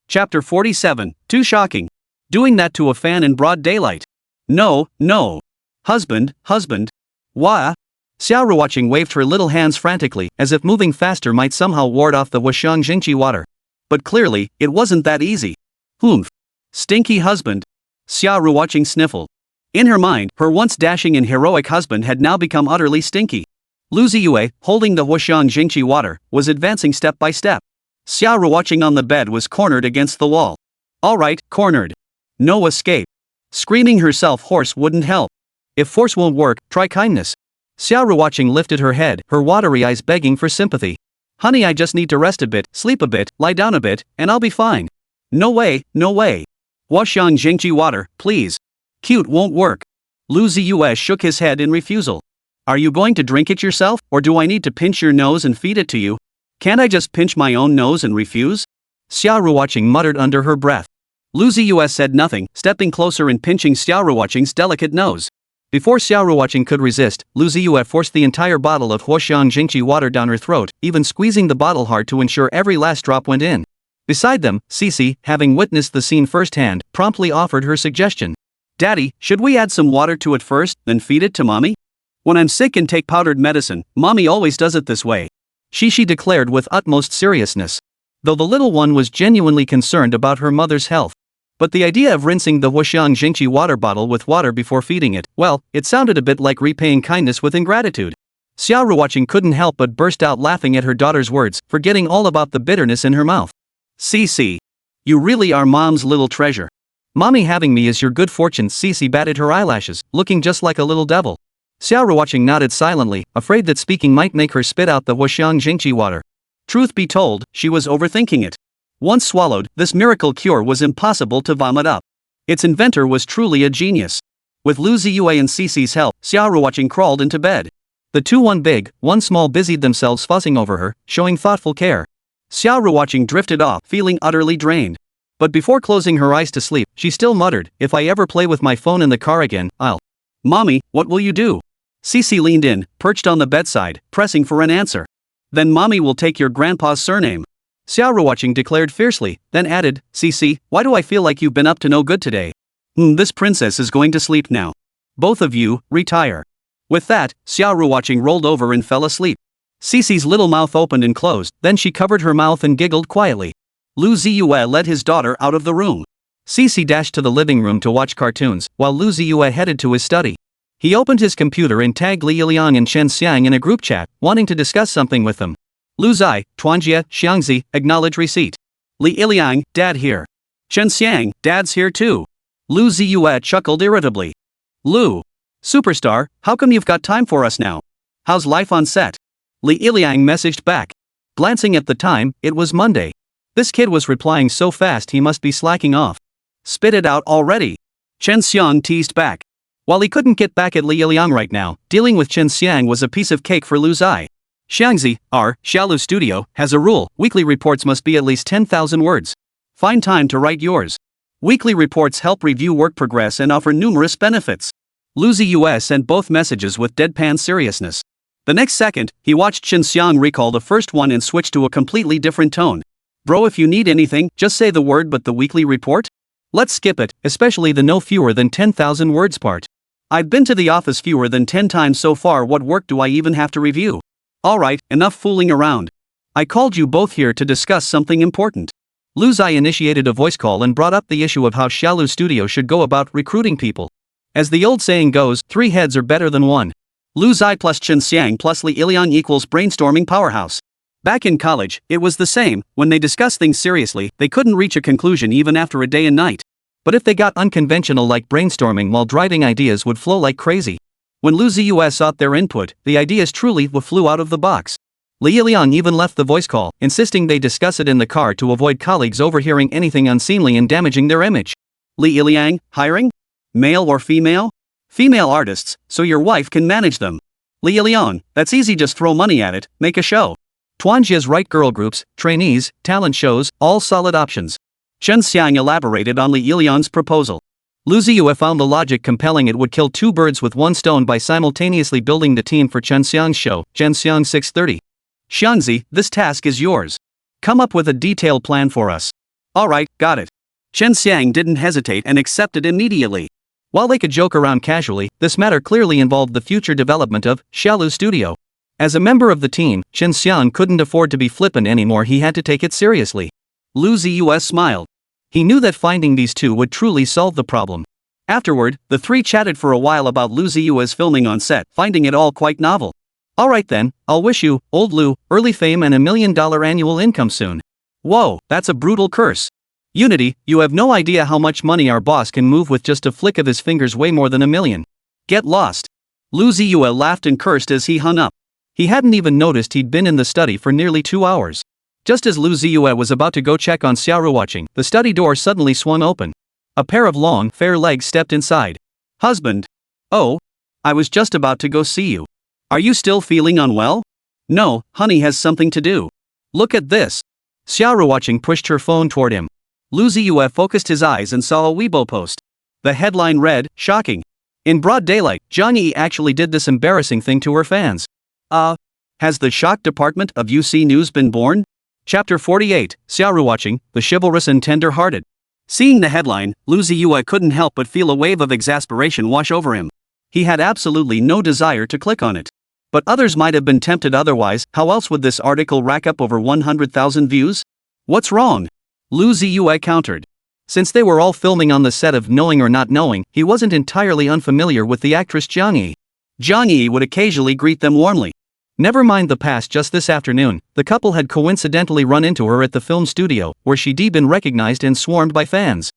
Chapter 47, too shocking. Doing that to a fan in broad daylight. No. Husband. Why? Xia Ruoqing waved her little hands frantically, as if moving faster might somehow ward off the Huaxiang Jingqi water. But clearly, it wasn't that easy. Humph. Stinky husband. Xia Ruoqing sniffled. In her mind, her once dashing and heroic husband had now become utterly stinky. Lu Ziye, holding the Huaxiang Jingqi water, was advancing step by step. Xia Ruoqing on the bed was cornered against the wall. Alright, cornered. No escape. Screaming herself hoarse wouldn't help. If force won't work, try kindness. Xia Ruoqing lifted her head, her watery eyes begging for sympathy. "Honey, I just need to rest a bit, sleep a bit, lie down a bit, and I'll be fine." No way. Huaxiang Jingqi water, please. Cute won't work. Lu Ziye shook his head in refusal. "Are you going to drink it yourself, or do I need to pinch your nose and feed it to you? Can't I just pinch my own nose and refuse?" Xia Ruoqing muttered under her breath. Lu Ziye said nothing, stepping closer and pinching Xia Ruoqing's delicate nose. Before Xia Ruoqing could resist, Lu Ziye forced the entire bottle of Huaxiang Jingqi water down her throat, even squeezing the bottle hard to ensure every last drop went in. Beside them, Xixi, having witnessed the scene firsthand, promptly offered her suggestion. "Daddy, should we add some water to it first, then feed it to Mommy? When I'm sick and take powdered medicine, Mommy always does it this way," Xixi declared with utmost seriousness. Though the little one was genuinely concerned about her mother's health. But the idea of rinsing the Huaxiang Jingqi water bottle with water before feeding it, well, it sounded a bit like repaying kindness with ingratitude. Xia Ruoqing couldn't help but burst out laughing at her daughter's words, forgetting all about the bitterness in her mouth. "Xixi, you really are Mom's little treasure. Mommy having me is your good fortune." Xixi batted her eyelashes, looking just like a little devil. Xia Ruoqing nodded silently, afraid that speaking might make her spit out the Huaxiang Jingqi water. Truth be told, she was overthinking it. Once swallowed, this miracle cure was impossible to vomit up. Its inventor was truly a genius. With Lu Ziye and Xixi's help, Xia Ruoqing crawled into bed. The two, one big, one small, busied themselves fussing over her, showing thoughtful care. Xia Ruoqing drifted off, feeling utterly drained. But before closing her eyes to sleep, she still muttered, "If I ever play with my phone in the car again, I'll..." "Mommy, what will you do?" Xixi leaned in, perched on the bedside, pressing for an answer. "Then Mommy will take your grandpa's surname," Xia Ruoqing declared fiercely, then added, "Xixi, why do I feel like you've been up to no good today? This princess is going to sleep now. Both of you, retire." With that, Xia Ruoqing rolled over and fell asleep. Xixi's little mouth opened and closed, then she covered her mouth and giggled quietly. Lu Ziye led his daughter out of the room. Xixi dashed to the living room to watch cartoons, while Lu Ziye headed to his study. He opened his computer and tagged Li Iliang and Chen Xiang in a group chat, wanting to discuss something with them. Lu Ziye, Tuanjie, Xiangzi, acknowledge receipt. Li Iliang, Dad here. Chen Xiang, Dad's here too. Lu Ziye chuckled irritably. Lu. Superstar, how come you've got time for us now? How's life on set? Li Iliang messaged back. Glancing at the time, it was Monday. This kid was replying so fast he must be slacking off. Spit it out already. Chen Xiang teased back. While he couldn't get back at Li Iliang right now, dealing with Chen Xiang was a piece of cake for Lu Ziye. Xiangzi, our Xiaolu studio, has a rule: weekly reports must be at least 10,000 words. Find time to write yours. Weekly reports help review work progress and offer numerous benefits. Lu Ziye sent both messages with deadpan seriousness. The next second, he watched Chen Xiang recall the first one and switch to a completely different tone. Bro, if you need anything, just say the word. But the weekly report? Let's skip it, especially the no fewer than 10,000 words part. I've been to the office fewer than 10 times so far. What work do I even have to review? Alright, enough fooling around. I called you both here to discuss something important. Lu Ziye initiated a voice call and brought up the issue of how Xiaolu Studio should go about recruiting people. As the old saying goes, 3 heads are better than 1. Lu Ziye plus Chen Xiang plus Li Iliang equals brainstorming powerhouse. Back in college, it was the same. When they discussed things seriously, they couldn't reach a conclusion even after a day and night. But if they got unconventional like brainstorming while driving, ideas would flow like crazy. When Lu Ziye sought their input, the ideas truly flew out of the box. Li Iliang even left the voice call, insisting they discuss it in the car to avoid colleagues overhearing anything unseemly and damaging their image. Li Iliang, hiring? Male or female? Female artists, so your wife can manage them. Li Iliang, that's easy, just throw money at it, make a show. Tuanjia's right, girl groups, trainees, talent shows, all solid options. Chen Xiang elaborated on Li Iliang's proposal. Lu Ziye found the logic compelling. It would kill 2 birds with 1 stone by simultaneously building the team for Chen Xiang's show, Chen Xiang 630. Xiangzi, this task is yours. Come up with a detailed plan for us. Alright, got it. Chen Xiang didn't hesitate and accepted immediately. While they could joke around casually, this matter clearly involved the future development of Xiaolu Studio. As a member of the team, Chen Xiang couldn't afford to be flippant anymore. He had to take it seriously. Lu Ziye smiled. He knew that finding these 2 would truly solve the problem. Afterward, the 3 chatted for a while about Lu Ziye's filming on set, finding it all quite novel. Alright then, I'll wish you, old Lu, early fame and $1 million annual income soon. Whoa, that's a brutal curse. Unity, you have no idea how much money our boss can move with just a flick of his fingers, way more than $1 million. Get lost. Lu Ziye laughed and cursed as he hung up. He hadn't even noticed he'd been in the study for nearly 2 hours. Just as Lu Ziye was about to go check on Xia Ruoqing, the study door suddenly swung open. A pair of long, fair legs stepped inside. Husband. Oh. I was just about to go see you. Are you still feeling unwell? No, honey has something to do. Look at this. Xia Ruoqing pushed her phone toward him. Lu Ziye focused his eyes and saw a Weibo post. The headline read, "Shocking. In broad daylight, Zhang Yi actually did this embarrassing thing to her fans. Has the shock department of UC News been born?" Chapter 48, Xia Ruoqing, the chivalrous and tender-hearted. Seeing the headline, Lu Ziye couldn't help but feel a wave of exasperation wash over him. He had absolutely no desire to click on it. But others might have been tempted otherwise. How else would this article rack up over 100,000 views? What's wrong? Lu Ziye countered. Since they were all filming on the set of Knowing or Not Knowing, he wasn't entirely unfamiliar with the actress Zhang Yi. Zhang Yi would occasionally greet them warmly. Never mind the past, just this afternoon, the couple had coincidentally run into her at the film studio, where she'd been recognized and swarmed by fans.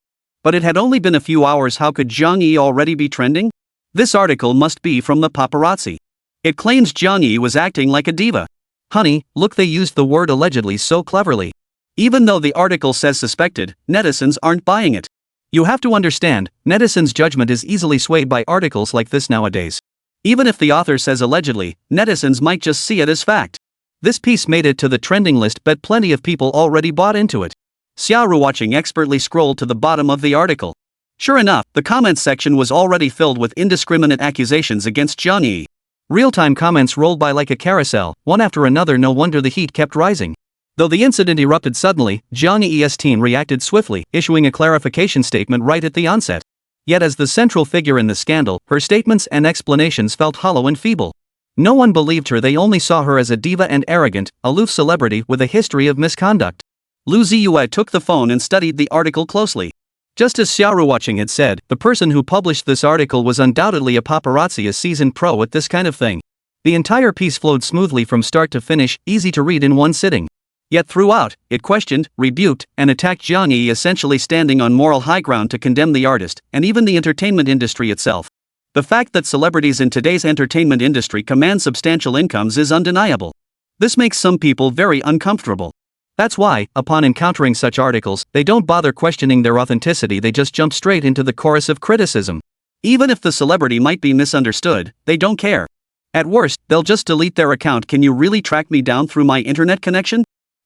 But it had only been a few hours. How could Zhang Yi already be trending? This article must be from the paparazzi. It claims Zhang Yi was acting like a diva. Honey, look, they used the word allegedly so cleverly. Even though the article says suspected, netizens aren't buying it. You have to understand, netizens' judgment is easily swayed by articles like this nowadays. Even if the author says allegedly, netizens might just see it as fact. This piece made it to the trending list, but plenty of people already bought into it. Xia Ruoqing expertly scrolled to the bottom of the article. Sure enough, the comments section was already filled with indiscriminate accusations against Zhang Yi. Real-time comments rolled by like a carousel, one after another. No wonder the heat kept rising. Though the incident erupted suddenly, Zhang Yi's team reacted swiftly, issuing a clarification statement right at the onset. Yet as the central figure in the scandal, her statements and explanations felt hollow and feeble. No one believed her. They only saw her as a diva and arrogant, aloof celebrity with a history of misconduct. Lu Ziye took the phone and studied the article closely. Just as Xia Ruoqing had said, the person who published this article was undoubtedly a paparazzi, a seasoned pro at this kind of thing. The entire piece flowed smoothly from start to finish, easy to read in one sitting. Yet throughout, it questioned, rebuked, and attacked Zhang Yi, essentially standing on moral high ground to condemn the artist, and even the entertainment industry itself. The fact that celebrities in today's entertainment industry command substantial incomes is undeniable. This makes some people very uncomfortable. That's why, upon encountering such articles, they don't bother questioning their authenticity, they just jump straight into the chorus of criticism. Even if the celebrity might be misunderstood, they don't care. At worst, they'll just delete their account. Can you really track me down through my internet connection?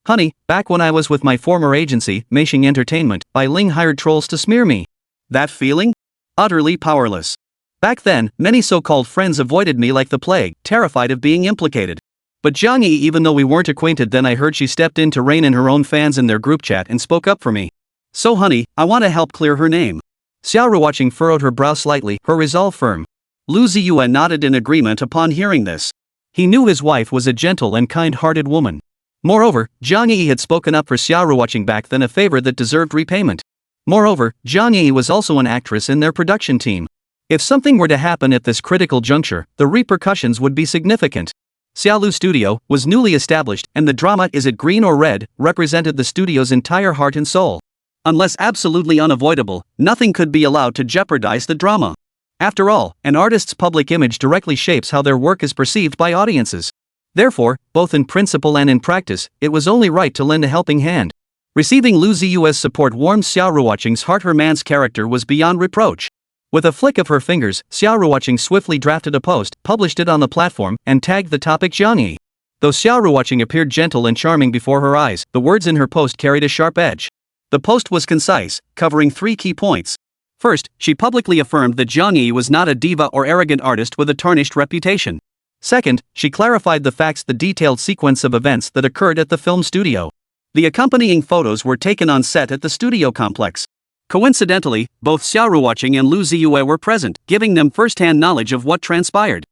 Honey, back when I was with my former agency, Meishing Entertainment, Bai Ling hired trolls to smear me. That feeling? Utterly powerless. Back then, many so-called friends avoided me like the plague, terrified of being implicated. But Zhang Yi, even though we weren't acquainted then, I heard she stepped in to rein in her own fans in their group chat and spoke up for me. So honey, I want to help clear her name. Xia Ruoqing furrowed her brow slightly, her resolve firm. Lu Ziye nodded in agreement upon hearing this. He knew his wife was a gentle and kind-hearted woman. Moreover, Zhang Yi had spoken up for Xia Ruoqing back then, a favor that deserved repayment. Moreover, Zhang Yi was also an actress in their production team. If something were to happen at this critical juncture, the repercussions would be significant. Xiaolu Studio was newly established, and the drama Is It Green or Red represented the studio's entire heart and soul. Unless absolutely unavoidable, nothing could be allowed to jeopardize the drama. After all, an artist's public image directly shapes how their work is perceived by audiences. Therefore, both in principle and in practice, it was only right to lend a helping hand. Receiving Lu Ziye's support warmed Xia Ruoqing's heart. Her man's character was beyond reproach. With a flick of her fingers, Xia Ruoqing swiftly drafted a post, published it on the platform, and tagged the topic Zhang Yi. Though Xia Ruoqing appeared gentle and charming before her eyes, the words in her post carried a sharp edge. The post was concise, covering 3 key points. First, she publicly affirmed that Zhang Yi was not a diva or arrogant artist with a tarnished reputation. Second, she clarified the facts, the detailed sequence of events that occurred at the film studio. The accompanying photos were taken on set at the studio complex. Coincidentally, both Xia Ruoqing and Lu Ziye were present, giving them first-hand knowledge of what transpired.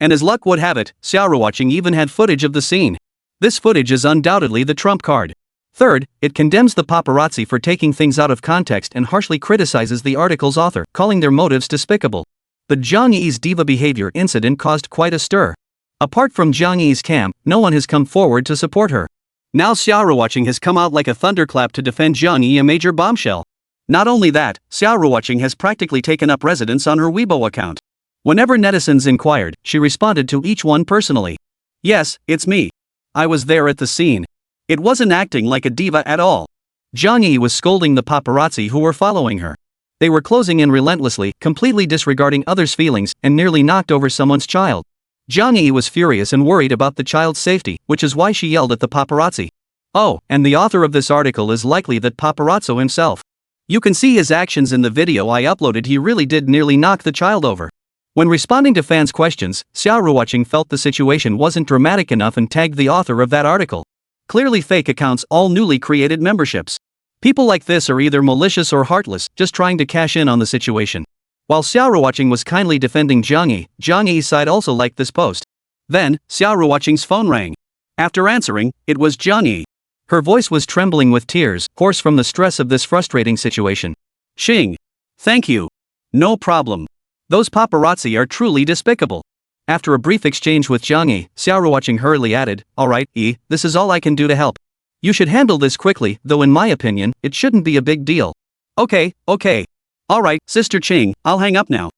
And as luck would have it, Xia Ruoqing even had footage of the scene. This footage is undoubtedly the trump card. Third, it condemns the paparazzi for taking things out of context and harshly criticizes the article's author, calling their motives despicable. The Zhang Yi's diva behavior incident caused quite a stir. Apart from Zhang Yi's camp, no one has come forward to support her. Now Xia Ruoqing has come out like a thunderclap to defend Zhang Yi, a major bombshell. Not only that, Xia Ruoqing has practically taken up residence on her Weibo account. Whenever netizens inquired, she responded to each one personally. Yes, it's me. I was there at the scene. It wasn't acting like a diva at all. Zhang Yi was scolding the paparazzi who were following her. They were closing in relentlessly, completely disregarding others' feelings, and nearly knocked over someone's child. Zhang Yi was furious and worried about the child's safety, which is why she yelled at the paparazzi. Oh, and the author of this article is likely that paparazzo himself. You can see his actions in the video I uploaded. He really did nearly knock the child over. When responding to fans' questions, Xia Ruoqing felt the situation wasn't dramatic enough and tagged the author of that article. Clearly fake accounts, all newly created memberships. People like this are either malicious or heartless, just trying to cash in on the situation. While Xia Ruoqing was kindly defending Zhang Yi's side also liked this post. Then, Xia Ruoqing's phone rang. After answering, it was Zhang Yi. Her voice was trembling with tears, hoarse from the stress of this frustrating situation. Xing. Thank you. No problem. Those paparazzi are truly despicable. After a brief exchange with Zhang Yi, Xia Ruoqing hurriedly added, Alright, this is all I can do to help. You should handle this quickly, though in my opinion, it shouldn't be a big deal. Okay. Alright, Sister Qing, I'll hang up now.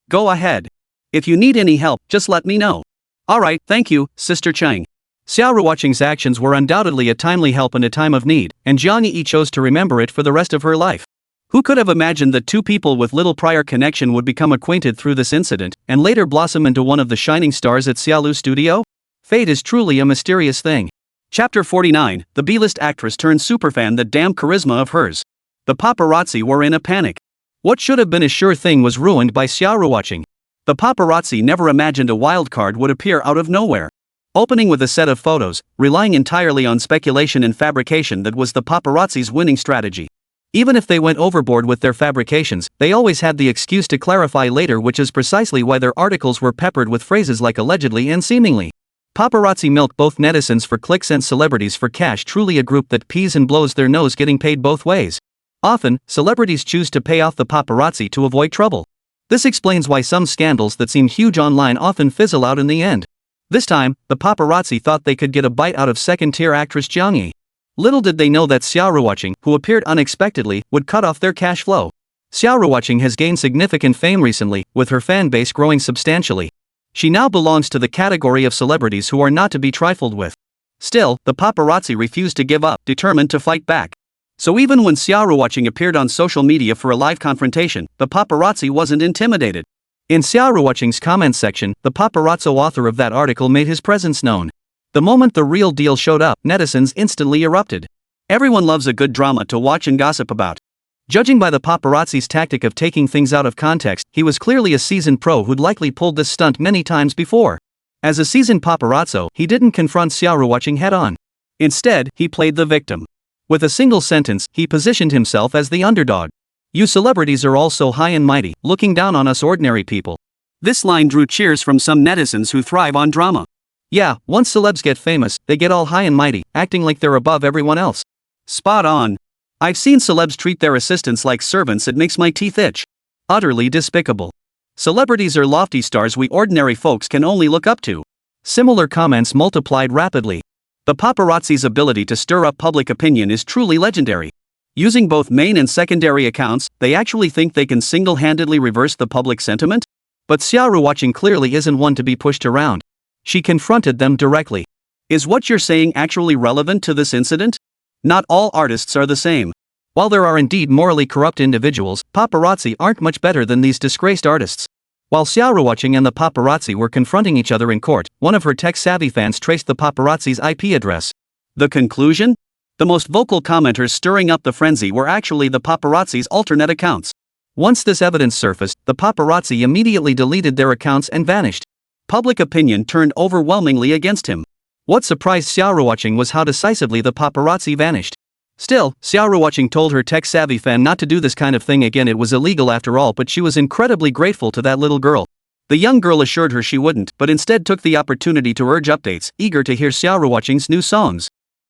Go ahead. If you need any help, just let me know. Alright, thank you, Sister Qing. Xia Ruoqing's actions were undoubtedly a timely help in a time of need, and Zhang Yi chose to remember it for the rest of her life. Who could have imagined that 2 people with little prior connection would become acquainted through this incident, and later blossom into one of the shining stars at Xiaolu Studio? Fate is truly a mysterious thing. Chapter 49, the B-list actress turned superfan. The damn charisma of hers. The paparazzi were in a panic. What should have been a sure thing was ruined by Xia Ruoqing. The paparazzi never imagined a wild card would appear out of nowhere. Opening with a set of photos, relying entirely on speculation and fabrication, that was the paparazzi's winning strategy. Even if they went overboard with their fabrications, they always had the excuse to clarify later, which is precisely why their articles were peppered with phrases like allegedly and seemingly. Paparazzi milk both netizens for clicks and celebrities for cash, truly a group that pees and blows their nose, getting paid both ways. Often, celebrities choose to pay off the paparazzi to avoid trouble. This explains why some scandals that seem huge online often fizzle out in the end. This time, the paparazzi thought they could get a bite out of second-tier actress Zhang Yi. Little did they know that Xia Ruoqing, who appeared unexpectedly, would cut off their cash flow. Xia Ruoqing has gained significant fame recently, with her fan base growing substantially. She now belongs to the category of celebrities who are not to be trifled with. Still, the paparazzi refused to give up, determined to fight back. So even when Xia Ruoqing appeared on social media for a live confrontation, the paparazzi wasn't intimidated. In Xia Ruoqing's comments section, the paparazzo author of that article made his presence known. The moment the real deal showed up, netizens instantly erupted. Everyone loves a good drama to watch and gossip about. Judging by the paparazzi's tactic of taking things out of context, he was clearly a seasoned pro who'd likely pulled this stunt many times before. As a seasoned paparazzo, he didn't confront Xia Ruoqing head-on. Instead, he played the victim. With a single sentence, he positioned himself as the underdog. "You celebrities are all so high and mighty, looking down on us ordinary people." This line drew cheers from some netizens who thrive on drama. Yeah, once celebs get famous, they get all high and mighty, acting like they're above everyone else. Spot on. I've seen celebs treat their assistants like servants. It makes my teeth itch. Utterly despicable. Celebrities are lofty stars we ordinary folks can only look up to. Similar comments multiplied rapidly. The paparazzi's ability to stir up public opinion is truly legendary. Using both main and secondary accounts, they actually think they can single-handedly reverse the public sentiment? But Xia Ruoqing clearly isn't one to be pushed around. She confronted them directly. Is what you're saying actually relevant to this incident? Not all artists are the same. While there are indeed morally corrupt individuals, paparazzi aren't much better than these disgraced artists. While Xia Ruoqing and the paparazzi were confronting each other in court, one of her tech-savvy fans traced the paparazzi's IP address. The conclusion? The most vocal commenters stirring up the frenzy were actually the paparazzi's alternate accounts. Once this evidence surfaced, the paparazzi immediately deleted their accounts and vanished. Public opinion turned overwhelmingly against him. What surprised Xia Ruoqing was how decisively the paparazzi vanished. Still, Xia Ruoqing told her tech-savvy fan not to do this kind of thing again. It was illegal after all, but she was incredibly grateful to that little girl. The young girl assured her she wouldn't, but instead took the opportunity to urge updates, eager to hear Xia Ruoqing's new songs.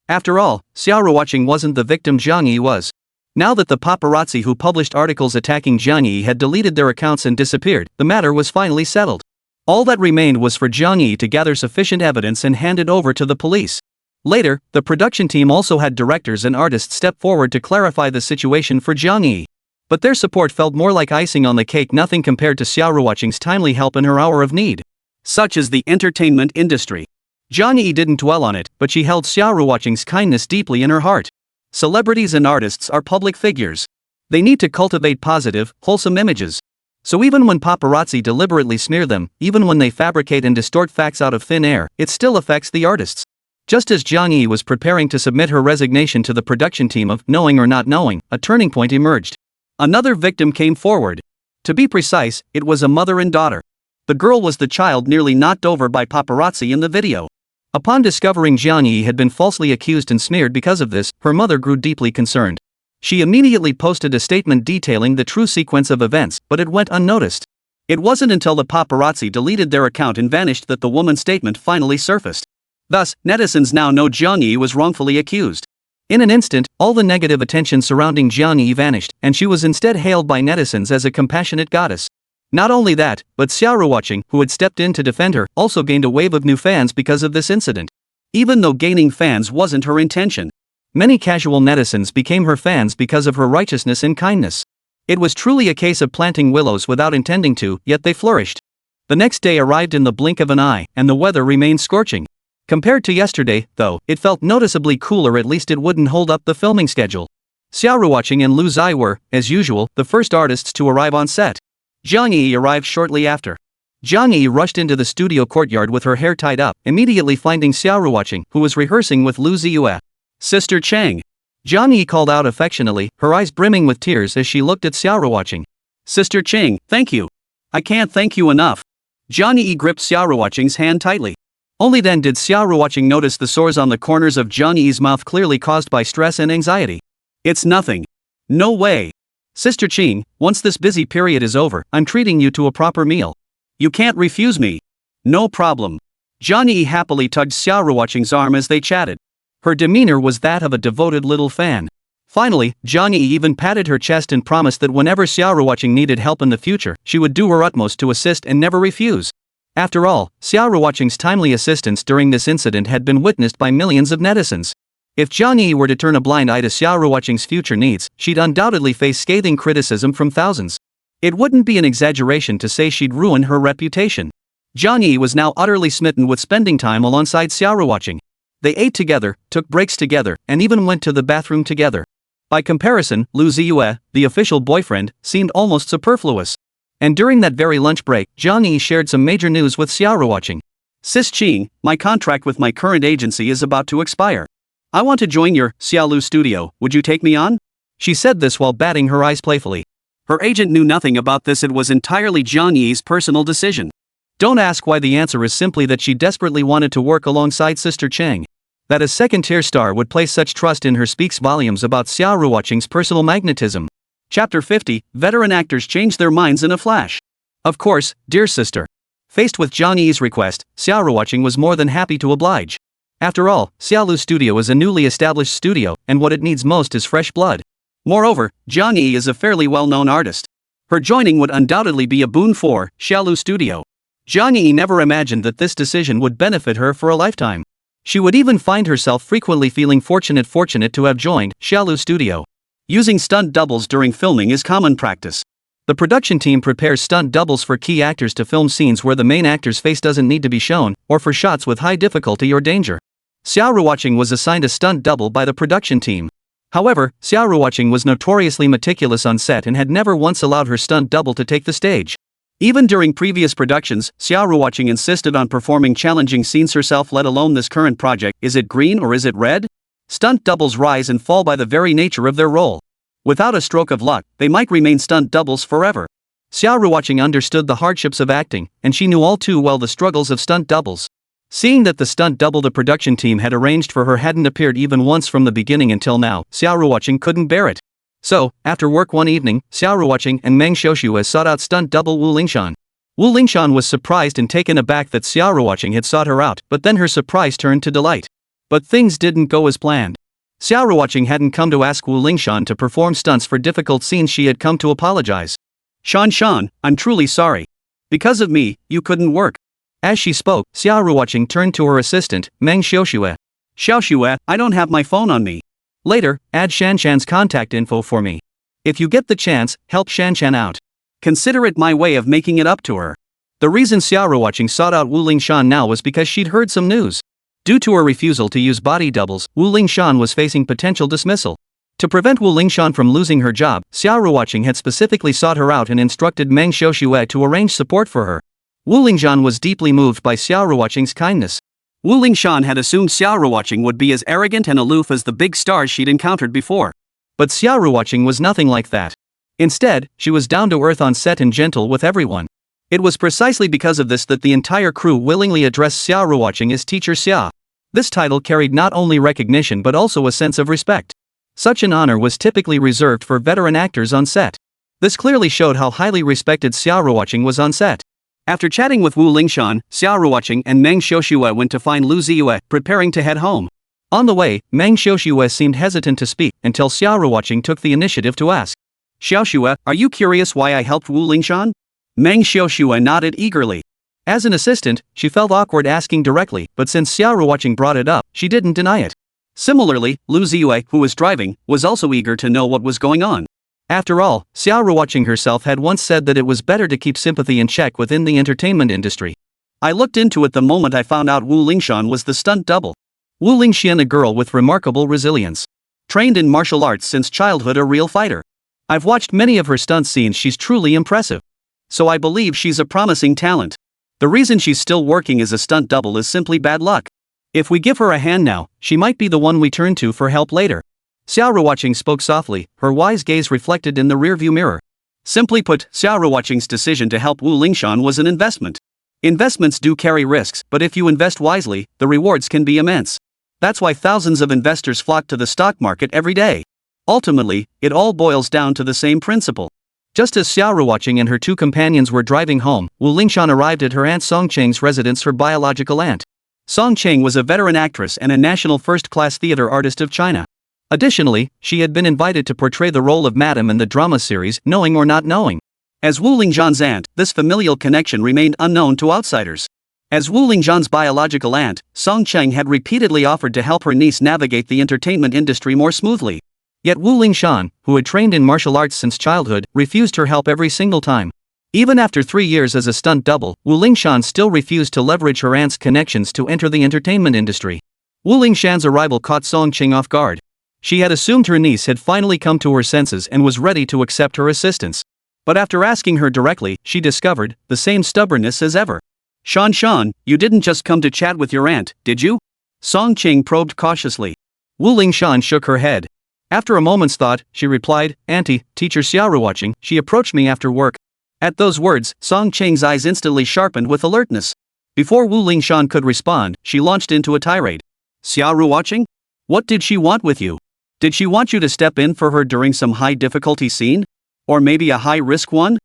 After all, Xia Ruoqing wasn't the victim Zhang Yi was. Now that the paparazzi who published articles attacking Zhang Yi had deleted their accounts and disappeared, the matter was finally settled. All that remained was for Zhang Yi to gather sufficient evidence and hand it over to the police. Later, the production team also had directors and artists step forward to clarify the situation for Zhang Yi. But their support felt more like icing on the cake, nothing compared to Xia Ruoqing's timely help in her hour of need. Such is the entertainment industry. Zhang Yi didn't dwell on it, but she held Xia Ruoqing's kindness deeply in her heart. Celebrities and artists are public figures. They need to cultivate positive, wholesome images. So even when paparazzi deliberately smear them, even when they fabricate and distort facts out of thin air, it still affects the artists. Just as Zhang Yi was preparing to submit her resignation to the production team of Knowing or Not Knowing, a turning point emerged. Another victim came forward. To be precise, it was a mother and daughter. The girl was the child nearly knocked over by paparazzi in the video. Upon discovering Zhang Yi had been falsely accused and smeared because of this, her mother grew deeply concerned. She immediately posted a statement detailing the true sequence of events, but it went unnoticed. It wasn't until the paparazzi deleted their account and vanished that the woman's statement finally surfaced. Thus, netizens now know Zhang Yi was wrongfully accused. In an instant, all the negative attention surrounding Zhang Yi vanished, and she was instead hailed by netizens as a compassionate goddess. Not only that, but Xia Ruoqing, who had stepped in to defend her, also gained a wave of new fans because of this incident. Even though gaining fans wasn't her intention. Many casual netizens became her fans because of her righteousness and kindness. It was truly a case of planting willows without intending to, yet they flourished. The next day arrived in the blink of an eye, and the weather remained scorching. Compared to yesterday, though, it felt noticeably cooler. At least it wouldn't hold up the filming schedule. Xia Ruoqing and Lu Ziye were, as usual, the first artists to arrive on set. Zhang Yi arrived shortly after. Zhang Yi rushed into the studio courtyard with her hair tied up, immediately finding Xia Ruoqing, who was rehearsing with Lu Ziye. "Sister Chang." Zhang Yi called out affectionately, her eyes brimming with tears as she looked at Xia Ruoqing. "Sister Chang, thank you. I can't thank you enough." Zhang Yi gripped Xia Ruoqing's hand tightly. Only then did Xia Ruoqing notice the sores on the corners of Zhang Yi's mouth, clearly caused by stress and anxiety. "It's nothing. No way. Sister Ching, once this busy period is over, I'm treating you to a proper meal. You can't refuse me." "No problem." Zhang Yi happily tugged Xia Ruoqing's arm as they chatted. Her demeanor was that of a devoted little fan. Finally, Zhang Yi even patted her chest and promised that whenever Xia Ruoqing needed help in the future, she would do her utmost to assist and never refuse. After all, Xia Ruoqing's timely assistance during this incident had been witnessed by millions of netizens. If Jiang Yi were to turn a blind eye to Xia Ruoqing's future needs, she'd undoubtedly face scathing criticism from thousands. It wouldn't be an exaggeration to say she'd ruin her reputation. Jiang Yi was now utterly smitten with spending time alongside Xia Ruoqing. They ate together, took breaks together, and even went to the bathroom together. By comparison, Lu Ziye, the official boyfriend, seemed almost superfluous. And during that very lunch break, Jiang Yi shared some major news with Xia Ruoqing. "Sis Qing, my contract with my current agency is about to expire. I want to join your Xia Lu studio, would you take me on?" She said this while batting her eyes playfully. Her agent knew nothing about this, it was entirely Jiang Yi's personal decision. Don't ask why, the answer is simply that she desperately wanted to work alongside Sister Cheng. That a second-tier star would place such trust in her speaks volumes about Xia Ruoqing's personal magnetism. Chapter 50, Veteran actors change their minds in a flash. Of course, dear sister. Faced with Jiang Yi's request, Xia Ruoqing was more than happy to oblige. After all, Xia Lu Studio is a newly established studio, and what it needs most is fresh blood. Moreover, Jiang Yi is a fairly well-known artist. Her joining would undoubtedly be a boon for Xia Lu Studio. Jiang Yi never imagined that this decision would benefit her for a lifetime. She would even find herself frequently feeling fortunate to have joined Xia Lu Studio. Using stunt doubles during filming is common practice. The production team prepares stunt doubles for key actors to film scenes where the main actor's face doesn't need to be shown, or for shots with high difficulty or danger. Xia Ruoqing was assigned a stunt double by the production team. However, Xia Ruoqing was notoriously meticulous on set and had never once allowed her stunt double to take the stage. Even during previous productions, Xia Ruoqing insisted on performing challenging scenes herself, let alone this current project. Is it green or is it red? Stunt doubles rise and fall by the very nature of their role. Without a stroke of luck, they might remain stunt doubles forever. Xia Ruoqing understood the hardships of acting, and she knew all too well the struggles of stunt doubles. Seeing that the stunt double the production team had arranged for her hadn't appeared even once from the beginning until now, Xia Ruoqing couldn't bear it. So, after work one evening, Xia Ruoqing and Meng Xiuxue sought out stunt double Wu Lingshan. Wu Lingshan was surprised and taken aback that Xia Ruoqing had sought her out, but then her surprise turned to delight. But things didn't go as planned. Xia Ruoqing hadn't come to ask Wu Lingshan to perform stunts for difficult scenes, she had come to apologize. Shan, I'm truly sorry. Because of me, you couldn't work. As she spoke, Xia Ruoqing turned to her assistant, Meng Xiuxue. Xiuxue, I don't have my phone on me. Later, add Shanshan's contact info for me. If you get the chance, help Shanshan out. Consider it my way of making it up to her. The reason Xia Ruoqing sought out Wu Lingshan now was because she'd heard some news. Due to her refusal to use body doubles, Wu Lingshan was facing potential dismissal. To prevent Wu Lingshan from losing her job, Xia Ruoqing had specifically sought her out and instructed Meng Xiuxue to arrange support for her. Wu Lingshan was deeply moved by Xia Ruoqing's kindness. Wu Lingshan had assumed Xia Ruoqing would be as arrogant and aloof as the big stars she'd encountered before. But Xia Ruoqing was nothing like that. Instead, she was down to earth on set and gentle with everyone. It was precisely because of this that the entire crew willingly addressed Xia Ruoqing as Teacher Xia. This title carried not only recognition but also a sense of respect. Such an honor was typically reserved for veteran actors on set. This clearly showed how highly respected Xia Ruoqing was on set. After chatting with Wu Lingshan, Xia Ruoqing and Meng Xiuxue went to find Lu Ziye, preparing to head home. On the way, Meng Xiuxue seemed hesitant to speak until Xia Ruoqing took the initiative to ask. Xiuxue, are you curious why I helped Wu Lingshan? Meng Xiuxue nodded eagerly. As an assistant, she felt awkward asking directly, but since Xia Ruoqing brought it up, she didn't deny it. Similarly, Lu Ziye, who was driving, was also eager to know what was going on. After all, Xia Ruoqing herself had once said that it was better to keep sympathy in check within the entertainment industry. I looked into it the moment I found out Wu Lingshan was the stunt double. Wu Lingshan, a girl with remarkable resilience. Trained in martial arts since childhood, a real fighter. I've watched many of her stunt scenes, she's truly impressive. So I believe she's a promising talent. The reason she's still working as a stunt double is simply bad luck. If we give her a hand now, she might be the one we turn to for help later. Xia Ruoqing spoke softly, her wise gaze reflected in the rearview mirror. Simply put, Xia Ruoqing's decision to help Wu Lingshan was an investment. Investments do carry risks, but if you invest wisely, the rewards can be immense. That's why thousands of investors flock to the stock market every day. Ultimately, it all boils down to the same principle. Just as Xia Ruoqing and her two companions were driving home, Wu Lingshan arrived at her Aunt Song Cheng's residence, her biological aunt. Song Cheng was a veteran actress and a national first-class theater artist of China. Additionally, she had been invited to portray the role of Madame in the drama series Knowing or Not Knowing. As Wu Lingshan's aunt, this familial connection remained unknown to outsiders. As Wu Lingzhan's biological aunt, Song Cheng had repeatedly offered to help her niece navigate the entertainment industry more smoothly. Yet Wu Lingzhan, who had trained in martial arts since childhood, refused her help every single time. Even after 3 years as a stunt double, Wu Lingzhan still refused to leverage her aunt's connections to enter the entertainment industry. Wu Lingzhan's arrival caught Song Cheng off guard. She had assumed her niece had finally come to her senses and was ready to accept her assistance. But after asking her directly, she discovered the same stubbornness as ever. Shan, you didn't just come to chat with your aunt, did you? Song Cheng probed cautiously. Wu Lingzhan shook her head. After a moment's thought, she replied, Auntie, teacher Xia Ruoqing, she approached me after work. At those words, Song Cheng's eyes instantly sharpened with alertness. Before Wu Lingzhan could respond, she launched into a tirade. Xia Ruoqing? What did she want with you? Did she want you to step in for her during some high-difficulty scene? Or maybe a high-risk one?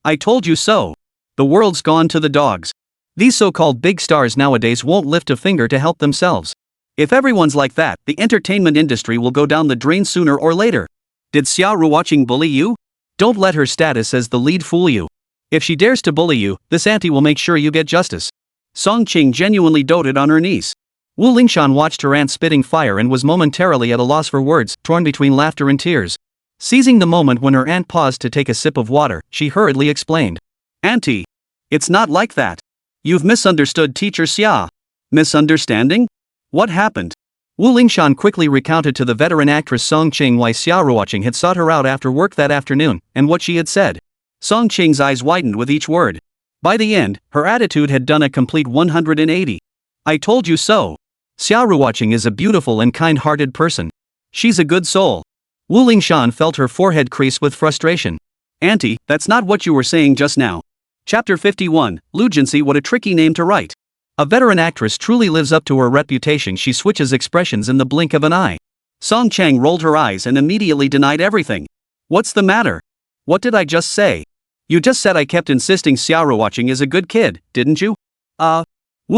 I told you so. The world's gone to the dogs. These so-called big stars nowadays won't lift a finger to help themselves. If everyone's like that, the entertainment industry will go down the drain sooner or later. Did Xia Ruoqing bully you? Don't let her status as the lead fool you. If she dares to bully you, this auntie will make sure you get justice. Song Cheng genuinely doted on her niece. Wu Lingzhan watched her aunt spitting fire and was momentarily at a loss for words, torn between laughter and tears. Seizing the moment when her aunt paused to take a sip of water, she hurriedly explained. Auntie, it's not like that. You've misunderstood teacher Xia. Misunderstanding? What happened? Wu Lingzhan quickly recounted to the veteran actress Song Cheng why Xia Ruoqing had sought her out after work that afternoon, and what she had said. Song Cheng's eyes widened with each word. By the end, her attitude had done a complete 180. I told you so. Xia Ruoqing is a beautiful and kind-hearted person. She's a good soul. Wu Lingzhan felt her forehead crease with frustration. Auntie, that's not what you were saying just now. Chapter 51, Lu Ziye, what a tricky name to write. A veteran actress truly lives up to her reputation. She switches expressions in the blink of an eye. Song Cheng rolled her eyes and immediately denied everything. What's the matter? What did I just say? You just said I kept insisting Xia Ruoqing is a good kid, didn't you? Wu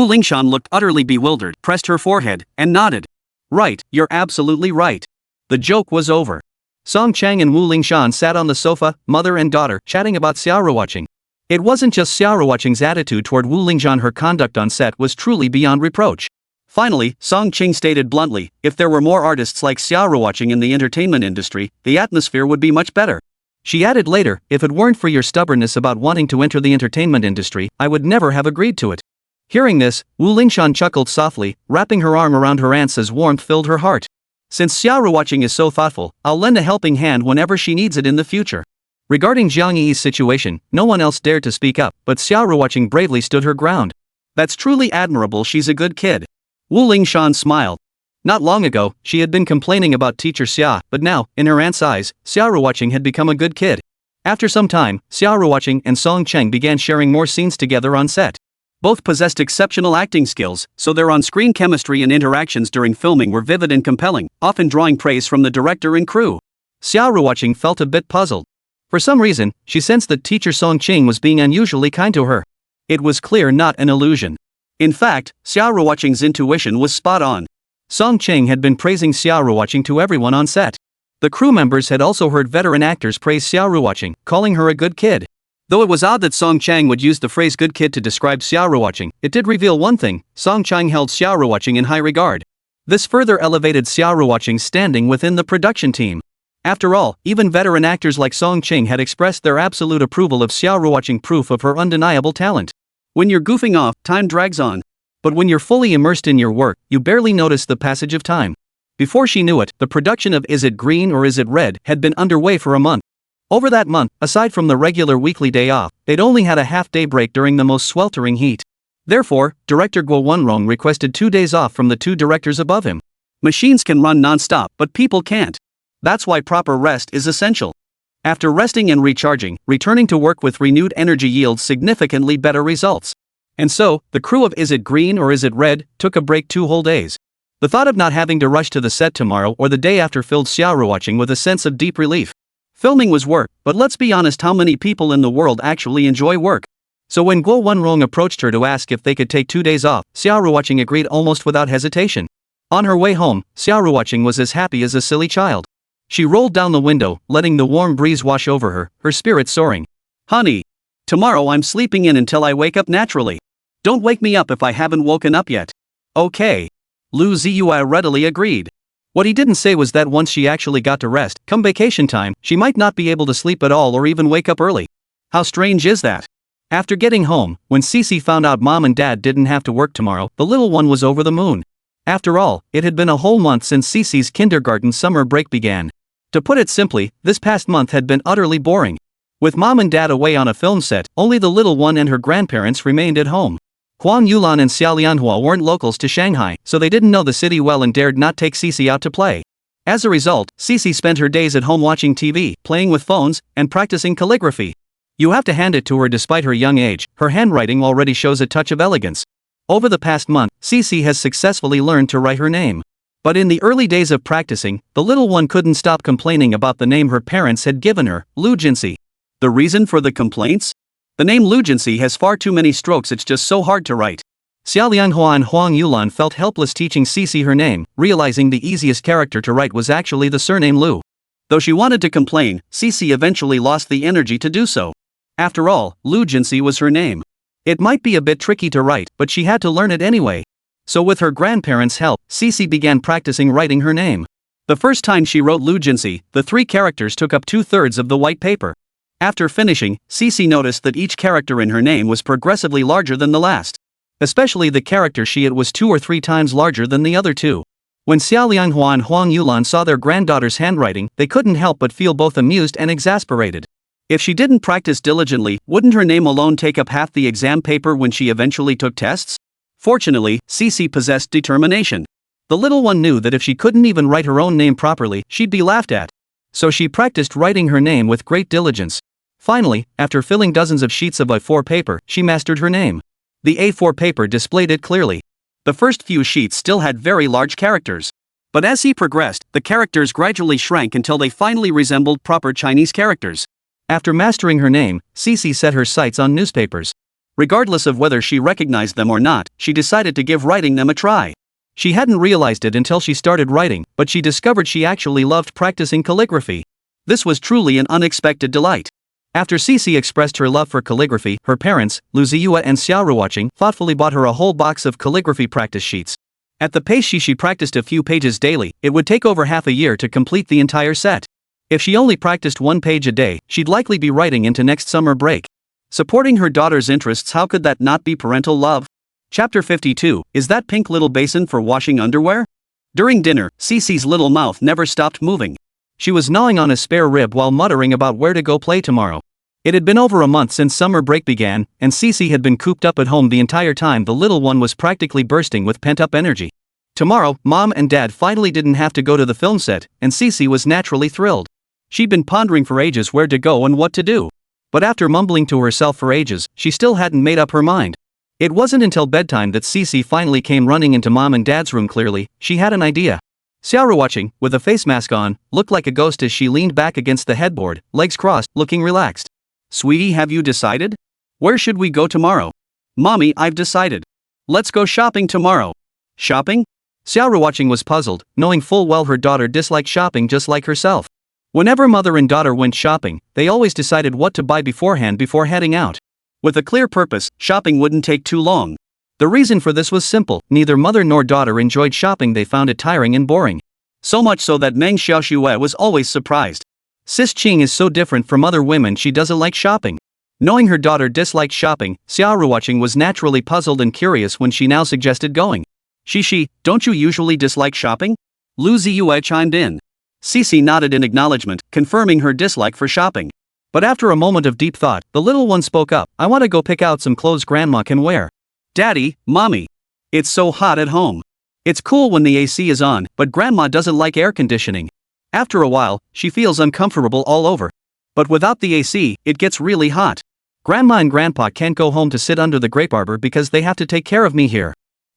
Lingzhan looked utterly bewildered, pressed her forehead, and nodded. Right, you're absolutely right. The joke was over. Song Cheng and Wu Lingzhan sat on the sofa, mother and daughter, chatting about Xia Ruoqing. It wasn't just Xia Ruoqing's attitude toward Wu Lingzhan, her conduct on set was truly beyond reproach. Finally, Song Cheng stated bluntly, if there were more artists like Xia Ruoqing in the entertainment industry, the atmosphere would be much better. She added later, if it weren't for your stubbornness about wanting to enter the entertainment industry, I would never have agreed to it. Hearing this, Wu Lingzhan chuckled softly, wrapping her arm around her aunt's as warmth filled her heart. Since Xia Ruoqing is so thoughtful, I'll lend a helping hand whenever she needs it in the future. Regarding Jiang Yi's situation, no one else dared to speak up, but Xia Ruoqing bravely stood her ground. That's truly admirable, she's a good kid. Wu Lingzhan smiled. Not long ago, she had been complaining about teacher Xia, but now, in her aunt's eyes, Xia Ruoqing had become a good kid. After some time, Xia Ruoqing and Song Cheng began sharing more scenes together on set. Both possessed exceptional acting skills, so their on-screen chemistry and interactions during filming were vivid and compelling, often drawing praise from the director and crew. Xia Ruoqing felt a bit puzzled. For some reason, she sensed that teacher Song Cheng was being unusually kind to her. It was clear, not an illusion. In fact, Xia Ruoqing's intuition was spot on. Song Cheng had been praising Xia Ruoqing to everyone on set. The crew members had also heard veteran actors praise Xia Ruoqing, calling her a good kid. Though it was odd that Song Cheng would use the phrase good kid to describe Xia Ruoqing, it did reveal one thing: Song Cheng held Xia Ruoqing in high regard. This further elevated Xia Ruoqing's standing within the production team. After all, even veteran actors like Song Cheng had expressed their absolute approval of Xia Ruoqing, proof of her undeniable talent. When you're goofing off, time drags on. But when you're fully immersed in your work, you barely notice the passage of time. Before she knew it, the production of Is It Green or Is It Red had been underway for a month. Over that month, aside from the regular weekly day off, they'd only had a half-day break during the most sweltering heat. Therefore, director Guo Wenrong requested 2 days off from the 2 directors above him. Machines can run non-stop, but people can't. That's why proper rest is essential. After resting and recharging, returning to work with renewed energy yields significantly better results. And so, the crew of Is It Green or Is It Red took a break 2 whole days. The thought of not having to rush to the set tomorrow or the day after filled Xia Ruoqing with a sense of deep relief. Filming was work, but let's be honest, how many people in the world actually enjoy work? So when Guo Wenrong approached her to ask if they could take 2 days off, Xia Ruoqing agreed almost without hesitation. On her way home, Xia Ruoqing was as happy as a silly child. She rolled down the window, letting the warm breeze wash over her, her spirits soaring. Honey, tomorrow I'm sleeping in until I wake up naturally. Don't wake me up if I haven't woken up yet. Okay. Lu Ziye readily agreed. What he didn't say was that once she actually got to rest, come vacation time, she might not be able to sleep at all or even wake up early. How strange is that? After getting home, when Xixi found out mom and dad didn't have to work tomorrow, the little one was over the moon. After all, it had been a whole month since Xixi's kindergarten summer break began. To put it simply, this past month had been utterly boring. With mom and dad away on a film set, only the little one and her grandparents remained at home. Huang Yulan and Xia Lianhua weren't locals to Shanghai, so they didn't know the city well and dared not take Xixi out to play. As a result, Xixi spent her days at home watching TV, playing with phones, and practicing calligraphy. You have to hand it to her. Despite her young age, her handwriting already shows a touch of elegance. Over the past month, Xixi has successfully learned to write her name. But in the early days of practicing, the little one couldn't stop complaining about the name her parents had given her, Lu Ziye. The reason for the complaints? The name Lu Ziye has far too many strokes, it's just so hard to write. Xia Lianhua and Huang Yulan felt helpless teaching Xixi her name, realizing the easiest character to write was actually the surname Lu. Though she wanted to complain, Xixi eventually lost the energy to do so. After all, Lu Ziye was her name. It might be a bit tricky to write, but she had to learn it anyway. So with her grandparents' help, Xixi began practicing writing her name. The first time she wrote Lu Ziye, the 3 characters took up 2/3 of the white paper. After finishing, Xixi noticed that each character in her name was progressively larger than the last. Especially the character Xi, it was 2 or 3 times larger than the other 2. When Xia Lianhua and Huang Yulan saw their granddaughter's handwriting, they couldn't help but feel both amused and exasperated. If she didn't practice diligently, wouldn't her name alone take up half the exam paper when she eventually took tests? Fortunately, Xixi possessed determination. The little one knew that if she couldn't even write her own name properly, she'd be laughed at. So she practiced writing her name with great diligence. Finally, after filling dozens of sheets of A4 paper, she mastered her name. The A4 paper displayed it clearly. The first few sheets still had very large characters. But as he progressed, the characters gradually shrank until they finally resembled proper Chinese characters. After mastering her name, Xixi set her sights on newspapers. Regardless of whether she recognized them or not, she decided to give writing them a try. She hadn't realized it until she started writing, but she discovered she actually loved practicing calligraphy. This was truly an unexpected delight. After Xixi expressed her love for calligraphy, her parents, Lu Ziye and Xia Ruoqing, thoughtfully bought her a whole box of calligraphy practice sheets. At the pace she practiced a few pages daily, it would take over half a year to complete the entire set. If she only practiced 1 page a day, she'd likely be writing into next summer break. Supporting her daughter's interests, how could that not be parental love? Chapter 52, is that pink little basin for washing underwear? During dinner, Xixi's little mouth never stopped moving. She was gnawing on a spare rib while muttering about where to go play tomorrow. It had been over a month since summer break began, and Xixi had been cooped up at home the entire time. The little one was practically bursting with pent-up energy. Tomorrow, mom and dad finally didn't have to go to the film set, and Xixi was naturally thrilled. She'd been pondering for ages where to go and what to do. But after mumbling to herself for ages, she still hadn't made up her mind. It wasn't until bedtime that Xixi finally came running into mom and dad's room. Clearly, she had an idea. Xia Ruoqing, with a face mask on, looked like a ghost as she leaned back against the headboard, legs crossed, looking relaxed. Sweetie, have you decided? Where should we go tomorrow? Mommy, I've decided. Let's go shopping tomorrow. Shopping? Xia Ruoqing was puzzled, knowing full well her daughter disliked shopping just like herself. Whenever mother and daughter went shopping, they always decided what to buy beforehand before heading out. With a clear purpose, shopping wouldn't take too long. The reason for this was simple: neither mother nor daughter enjoyed shopping. They found it tiring and boring. So much so that Meng Xiaoxue was always surprised. Sis Qing is so different from other women, she doesn't like shopping. Knowing her daughter disliked shopping, Xia Ruoqing was naturally puzzled and curious when she now suggested going. Xixi, don't you usually dislike shopping? Lu Ziye chimed in. Xixi nodded in acknowledgement, confirming her dislike for shopping. But after a moment of deep thought, the little one spoke up. I want to go pick out some clothes grandma can wear. Daddy, Mommy. It's so hot at home. It's cool when the AC is on, but grandma doesn't like air conditioning. After a while, she feels uncomfortable all over. But without the AC, it gets really hot. Grandma and grandpa can't go home to sit under the grape arbor because they have to take care of me here.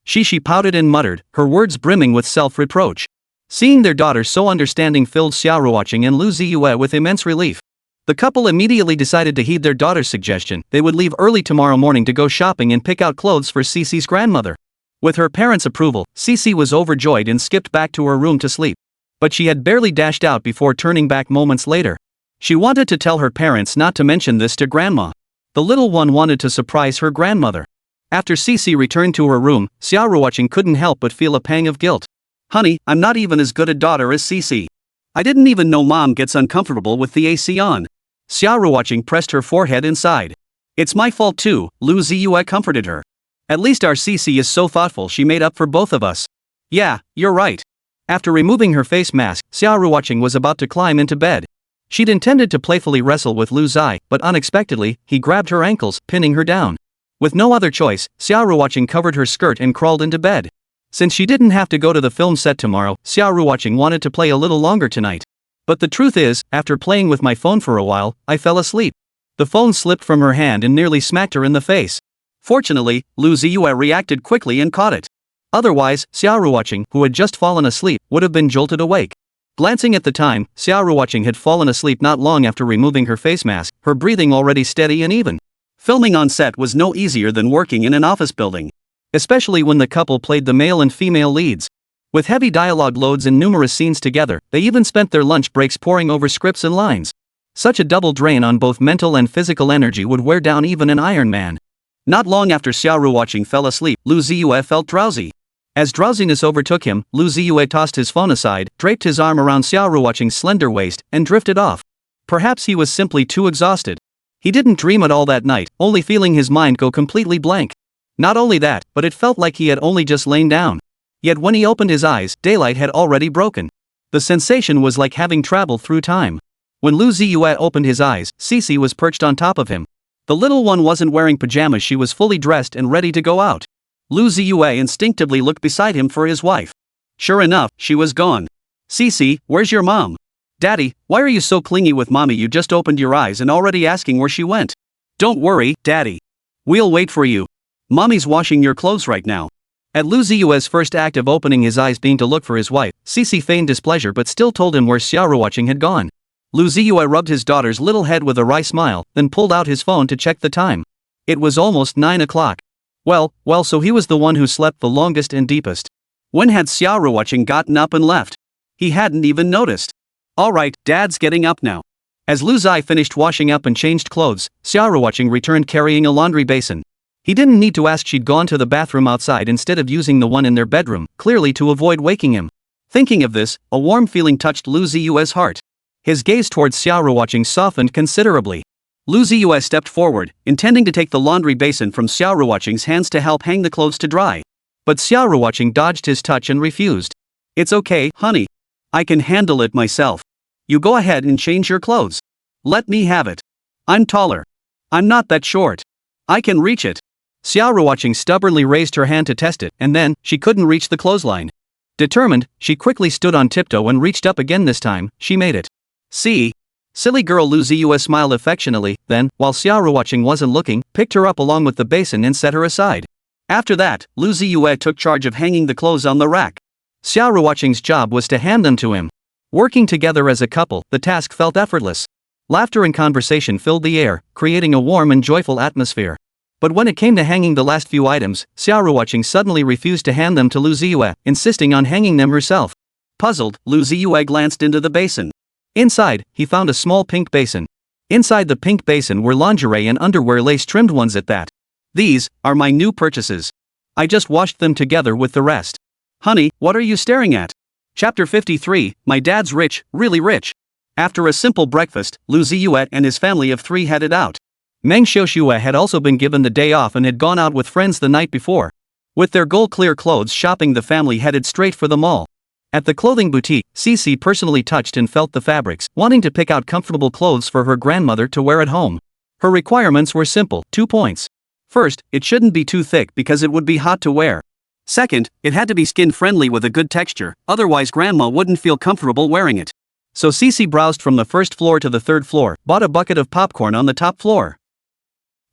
Xixi pouted and muttered, her words brimming with self-reproach. Seeing their daughter so understanding filled Xia Ruoqing and Lu Ziye with immense relief. The couple immediately decided to heed their daughter's suggestion. They would leave early tomorrow morning to go shopping and pick out clothes for Xixi's grandmother. With her parents' approval, Xixi was overjoyed and skipped back to her room to sleep. But she had barely dashed out before turning back moments later. She wanted to tell her parents not to mention this to grandma. The little one wanted to surprise her grandmother. After Xixi returned to her room, Xia Ruoqing couldn't help but feel a pang of guilt. Honey, I'm not even as good a daughter as Xixi. I didn't even know mom gets uncomfortable with the AC on. Xia Ruoqing pressed her forehead inside. It's my fault too, Lu Ziye comforted her. At least our Xixi is so thoughtful she made up for both of us. Yeah, you're right. After removing her face mask, Xia Ruoqing was about to climb into bed. She'd intended to playfully wrestle with Lu Ziye, but unexpectedly, he grabbed her ankles, pinning her down. With no other choice, Xia Ruoqing covered her skirt and crawled into bed. Since she didn't have to go to the film set tomorrow, Xia Ruoqing wanted to play a little longer tonight. But the truth is, after playing with my phone for a while, I fell asleep. The phone slipped from her hand and nearly smacked her in the face. Fortunately, Lu Ziye reacted quickly and caught it. Otherwise, Xia Ruoqing, who had just fallen asleep, would have been jolted awake. Glancing at the time, Xia Ruoqing had fallen asleep not long after removing her face mask, her breathing already steady and even. Filming on set was no easier than working in an office building. Especially when the couple played the male and female leads. With heavy dialogue loads and numerous scenes together, they even spent their lunch breaks poring over scripts and lines. Such a double drain on both mental and physical energy would wear down even an Iron Man. Not long after Xia Ruoqing fell asleep, Lu Ziye felt drowsy. As drowsiness overtook him, Lu Ziye tossed his phone aside, draped his arm around Xia Ruoqing's slender waist, and drifted off. Perhaps he was simply too exhausted. He didn't dream at all that night, only feeling his mind go completely blank. Not only that, but it felt like he had only just lain down. Yet when he opened his eyes, daylight had already broken. The sensation was like having traveled through time. When Lu Ziye opened his eyes, Xixi was perched on top of him. The little one wasn't wearing pajamas, she was fully dressed and ready to go out. Lu Ziye instinctively looked beside him for his wife. Sure enough, she was gone. Xixi, where's your mom? Daddy, why are you so clingy with mommy? You just opened your eyes and already asking where she went. Don't worry, Daddy. We'll wait for you. Mommy's washing your clothes right now. At Lu Ziye's first act of opening his eyes being to look for his wife, Xixi feigned displeasure but still told him where Xia Ruoqing had gone. Lu Ziye rubbed his daughter's little head with a wry smile, then pulled out his phone to check the time. It was almost 9 o'clock. Well, so he was the one who slept the longest and deepest. When had Xia Ruoqing gotten up and left? He hadn't even noticed. Alright, Dad's getting up now. As Lu Ziye finished washing up and changed clothes, Xia Ruoqing returned carrying a laundry basin. He didn't need to ask, she'd gone to the bathroom outside instead of using the one in their bedroom, clearly to avoid waking him. Thinking of this, a warm feeling touched Lu Ziye's heart. His gaze towards Xia Ruoqing softened considerably. Lu Ziye stepped forward, intending to take the laundry basin from Xia Ruoqing's hands to help hang the clothes to dry. But Xia Ruoqing dodged his touch and refused. It's okay, honey. I can handle it myself. You go ahead and change your clothes. Let me have it. I'm taller. I'm not that short. I can reach it. Xia Ruoqing stubbornly raised her hand to test it, and then, she couldn't reach the clothesline. Determined, she quickly stood on tiptoe and reached up again. This time, she made it. See? Silly girl. Lu Ziye smiled affectionately, then, while Xia Ruoqing wasn't looking, picked her up along with the basin and set her aside. After that, Lu Ziye took charge of hanging the clothes on the rack. Xia Ruoqing's job was to hand them to him. Working together as a couple, the task felt effortless. Laughter and conversation filled the air, creating a warm and joyful atmosphere. But when it came to hanging the last few items, Xia Ruoqing suddenly refused to hand them to Lu Ziye, insisting on hanging them herself. Puzzled, Lu Ziye glanced into the basin. Inside, he found a small pink basin. Inside the pink basin were lingerie and underwear, lace-trimmed ones at that. These are my new purchases. I just washed them together with the rest. Honey, what are you staring at? Chapter 53, My Dad's Rich, Really Rich. After a simple breakfast, Lu Ziye and his family of 3 headed out. Meng Xiuxue had also been given the day off and had gone out with friends the night before. With their gold-clear clothes shopping, the family headed straight for the mall. At the clothing boutique, Xixi personally touched and felt the fabrics, wanting to pick out comfortable clothes for her grandmother to wear at home. Her requirements were simple, 2 points. First, it shouldn't be too thick because it would be hot to wear. Second, it had to be skin-friendly with a good texture, otherwise grandma wouldn't feel comfortable wearing it. So Xixi browsed from the first floor to the 3rd floor, bought a bucket of popcorn on the top floor,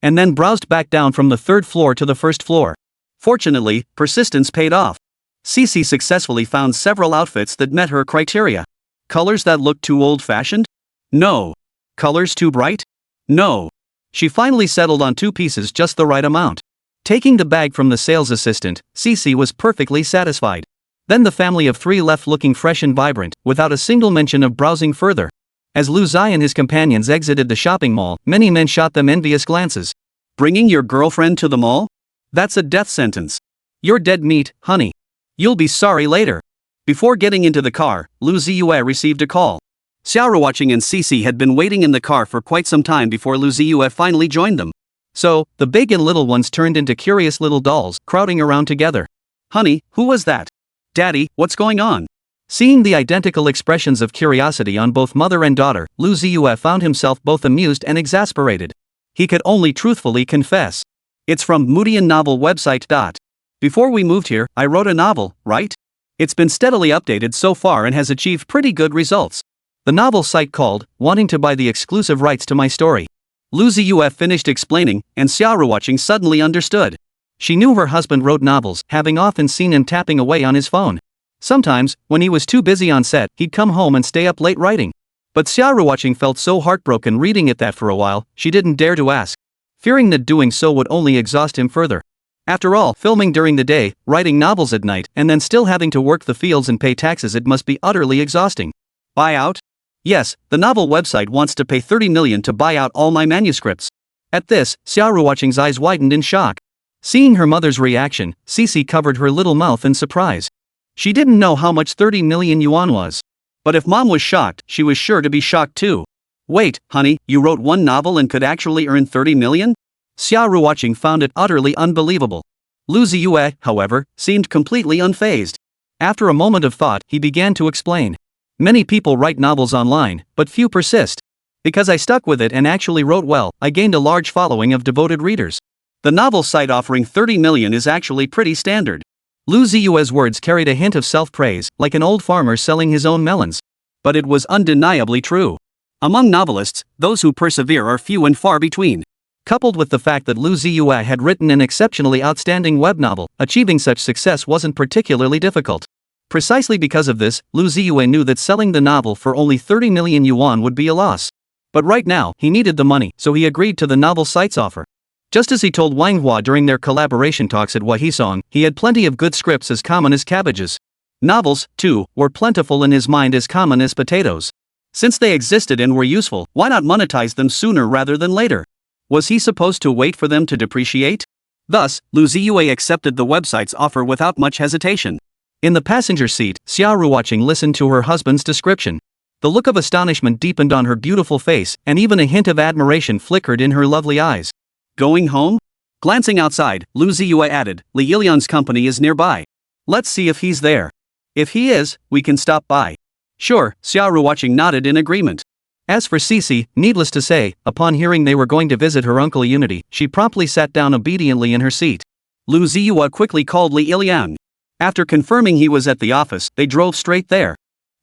and then browsed back down from the 3rd floor to the 1st floor. Fortunately, persistence paid off. Xixi successfully found several outfits that met her criteria. Colors that looked too old-fashioned? No. Colors too bright? No. She finally settled on 2 pieces, just the right amount. Taking the bag from the sales assistant, Xixi was perfectly satisfied. Then the family of 3 left looking fresh and vibrant, without a single mention of browsing further. As Lu Ziye and his companions exited the shopping mall, many men shot them envious glances. Bringing your girlfriend to the mall? That's a death sentence. You're dead meat, honey. You'll be sorry later. Before getting into the car, Lu Ziye received a call. Xia Ruoqing and Xixi had been waiting in the car for quite some time before Lu Ziye finally joined them. So, the big and little ones turned into curious little dolls, crowding around together. Honey, who was that? Daddy, what's going on? Seeing the identical expressions of curiosity on both mother and daughter, Lu Ziye found himself both amused and exasperated. He could only truthfully confess. It's from Moodian novel website. Before we moved here, I wrote a novel, right? It's been steadily updated so far and has achieved pretty good results. The novel site called, wanting to buy the exclusive rights to my story. Lu Ziye finished explaining, and Xia Ruoqing suddenly understood. She knew her husband wrote novels, having often seen him tapping away on his phone. Sometimes, when he was too busy on set, he'd come home and stay up late writing. But Xia Ruoqing felt so heartbroken reading it that for a while, she didn't dare to ask, fearing that doing so would only exhaust him further. After all, filming during the day, writing novels at night, and then still having to work the fields and pay taxes, it must be utterly exhausting. Buyout? Yes, the novel website wants to pay 30 million to buy out all my manuscripts. At this, Xia Ruoqing's eyes widened in shock. Seeing her mother's reaction, Xixi covered her little mouth in surprise. She didn't know how much 30 million yuan was. But if mom was shocked, she was sure to be shocked too. Wait, honey, you wrote one novel and could actually earn 30 million? Xia Ruoqing found it utterly unbelievable. Lu Ziye, however, seemed completely unfazed. After a moment of thought, he began to explain. Many people write novels online, but few persist. Because I stuck with it and actually wrote well, I gained a large following of devoted readers. The novel site offering 30 million is actually pretty standard. Lu Ziye's words carried a hint of self-praise, like an old farmer selling his own melons. But it was undeniably true. Among novelists, those who persevere are few and far between. Coupled with the fact that Lu Ziye had written an exceptionally outstanding web novel, achieving such success wasn't particularly difficult. Precisely because of this, Lu Ziye knew that selling the novel for only 30 million yuan would be a loss. But right now, he needed the money, so he agreed to the novel site's offer. Just as he told Wang Hua during their collaboration talks at Wahisong, he had plenty of good scripts as common as cabbages. Novels, too, were plentiful in his mind as common as potatoes. Since they existed and were useful, why not monetize them sooner rather than later? Was he supposed to wait for them to depreciate? Thus, Lu Ziye accepted the website's offer without much hesitation. In the passenger seat, Xia Ruoqing listened to her husband's description. The look of astonishment deepened on her beautiful face, and even a hint of admiration flickered in her lovely eyes. Going home? Glancing outside, Lu Ziye added, Li Yiliang's company is nearby. Let's see if he's there. If he is, we can stop by. Sure, Xia Ruoqing nodded in agreement. As for Xixi, needless to say, upon hearing they were going to visit her uncle Unity, she promptly sat down obediently in her seat. Lu Ziye quickly called Li Yiliang. After confirming he was at the office, they drove straight there.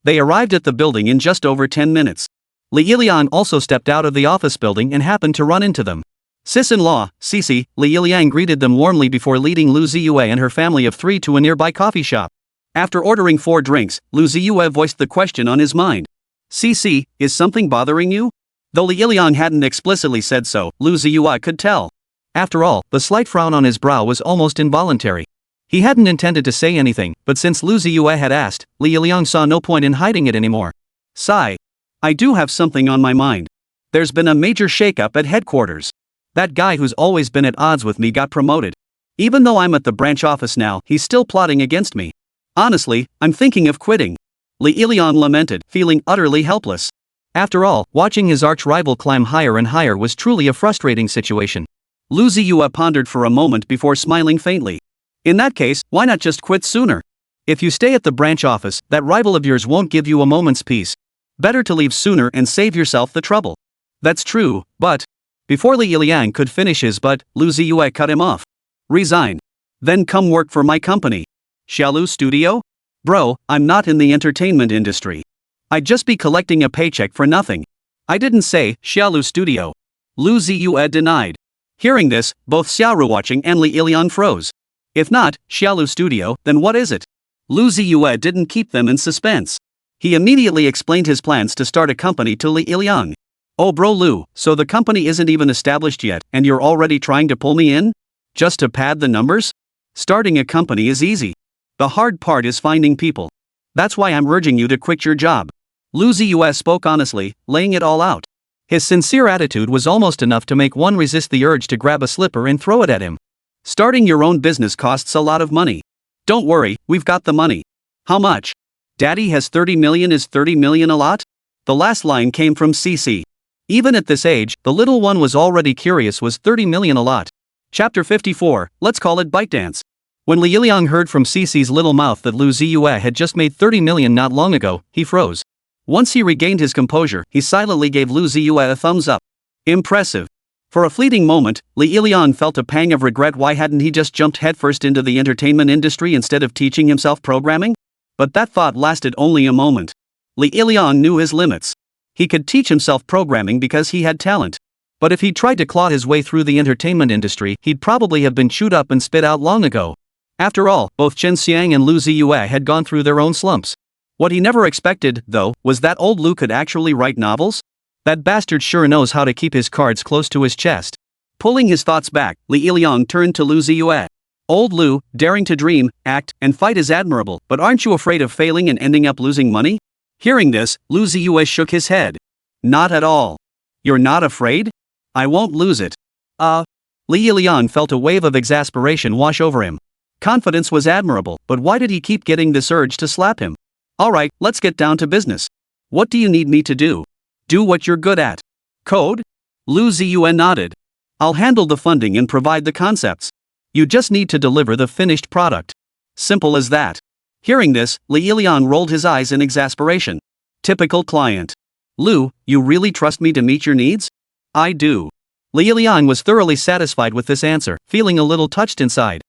They arrived at the building in just over 10 minutes. Li Yiliang also stepped out of the office building and happened to run into them. Sis-in-law, Xixi, Li Yiliang greeted them warmly before leading Lu Ziye and her family of 3 to a nearby coffee shop. After ordering 4 drinks, Lu Ziye voiced the question on his mind. Xixi, is something bothering you? Though Li Yiliang hadn't explicitly said so, Lu Ziye could tell. After all, the slight frown on his brow was almost involuntary. He hadn't intended to say anything, but since Lu Ziye had asked, Li Yiliang saw no point in hiding it anymore. Sigh. I do have something on my mind. There's been a major shakeup at headquarters. That guy who's always been at odds with me got promoted. Even though I'm at the branch office now, he's still plotting against me. Honestly, I'm thinking of quitting. Li Yiliang lamented, feeling utterly helpless. After all, watching his arch-rival climb higher and higher was truly a frustrating situation. Lu Ziye pondered for a moment before smiling faintly. In that case, why not just quit sooner? If you stay at the branch office, that rival of yours won't give you a moment's peace. Better to leave sooner and save yourself the trouble. That's true, but... Before Li Yiliang could finish his but, Lu Ziye cut him off. Resign. Then come work for my company. Xiaolu Studio? Bro, I'm not in the entertainment industry. I'd just be collecting a paycheck for nothing. I didn't say, Xiaolu Studio. Lu Ziye denied. Hearing this, both Xia Ruoqing and Li Yiliang froze. If not, Xiaolu Studio, then what is it? Lu Ziye didn't keep them in suspense. He immediately explained his plans to start a company to Li Yiliang. Oh bro Lu, so the company isn't even established yet, and you're already trying to pull me in? Just to pad the numbers? Starting a company is easy. The hard part is finding people. That's why I'm urging you to quit your job. Lu Ziye spoke honestly, laying it all out. His sincere attitude was almost enough to make one resist the urge to grab a slipper and throw it at him. Starting your own business costs a lot of money. Don't worry, we've got the money. How much? Daddy has 30 million. Is 30 million a lot? The last line came from Xixi. Even at this age, the little one was already curious. Was 30 million a lot? Chapter 54, let's call it ByteDance. When Li Yiliang heard from Xixi's little mouth that Lu Ziye had just made 30 million not long ago, he froze. Once he regained his composure, he silently gave Lu Ziye a thumbs up. Impressive. For a fleeting moment, Li Yiliang felt a pang of regret. Why hadn't he just jumped headfirst into the entertainment industry instead of teaching himself programming? But that thought lasted only a moment. Li Yiliang knew his limits. He could teach himself programming because he had talent. But if he tried to claw his way through the entertainment industry, he'd probably have been chewed up and spit out long ago. After all, both Chen Xiang and Lu Ziye had gone through their own slumps. What he never expected, though, was that old Lu could actually write novels? That bastard sure knows how to keep his cards close to his chest. Pulling his thoughts back, Li Yiliang turned to Lu Ziye. Old Lu, daring to dream, act, and fight is admirable, but aren't you afraid of failing and ending up losing money? Hearing this, Lu Ziye shook his head. Not at all. You're not afraid? I won't lose it. Li Yiliang felt a wave of exasperation wash over him. Confidence was admirable, but why did he keep getting this urge to slap him? Alright, let's get down to business. What do you need me to do? Do what you're good at. Code? Lu Ziye nodded. I'll handle the funding and provide the concepts. You just need to deliver the finished product. Simple as that. Hearing this, Li Yiliang rolled his eyes in exasperation. Typical client. Lu, you really trust me to meet your needs? I do. Li Yiliang was thoroughly satisfied with this answer, feeling a little touched inside.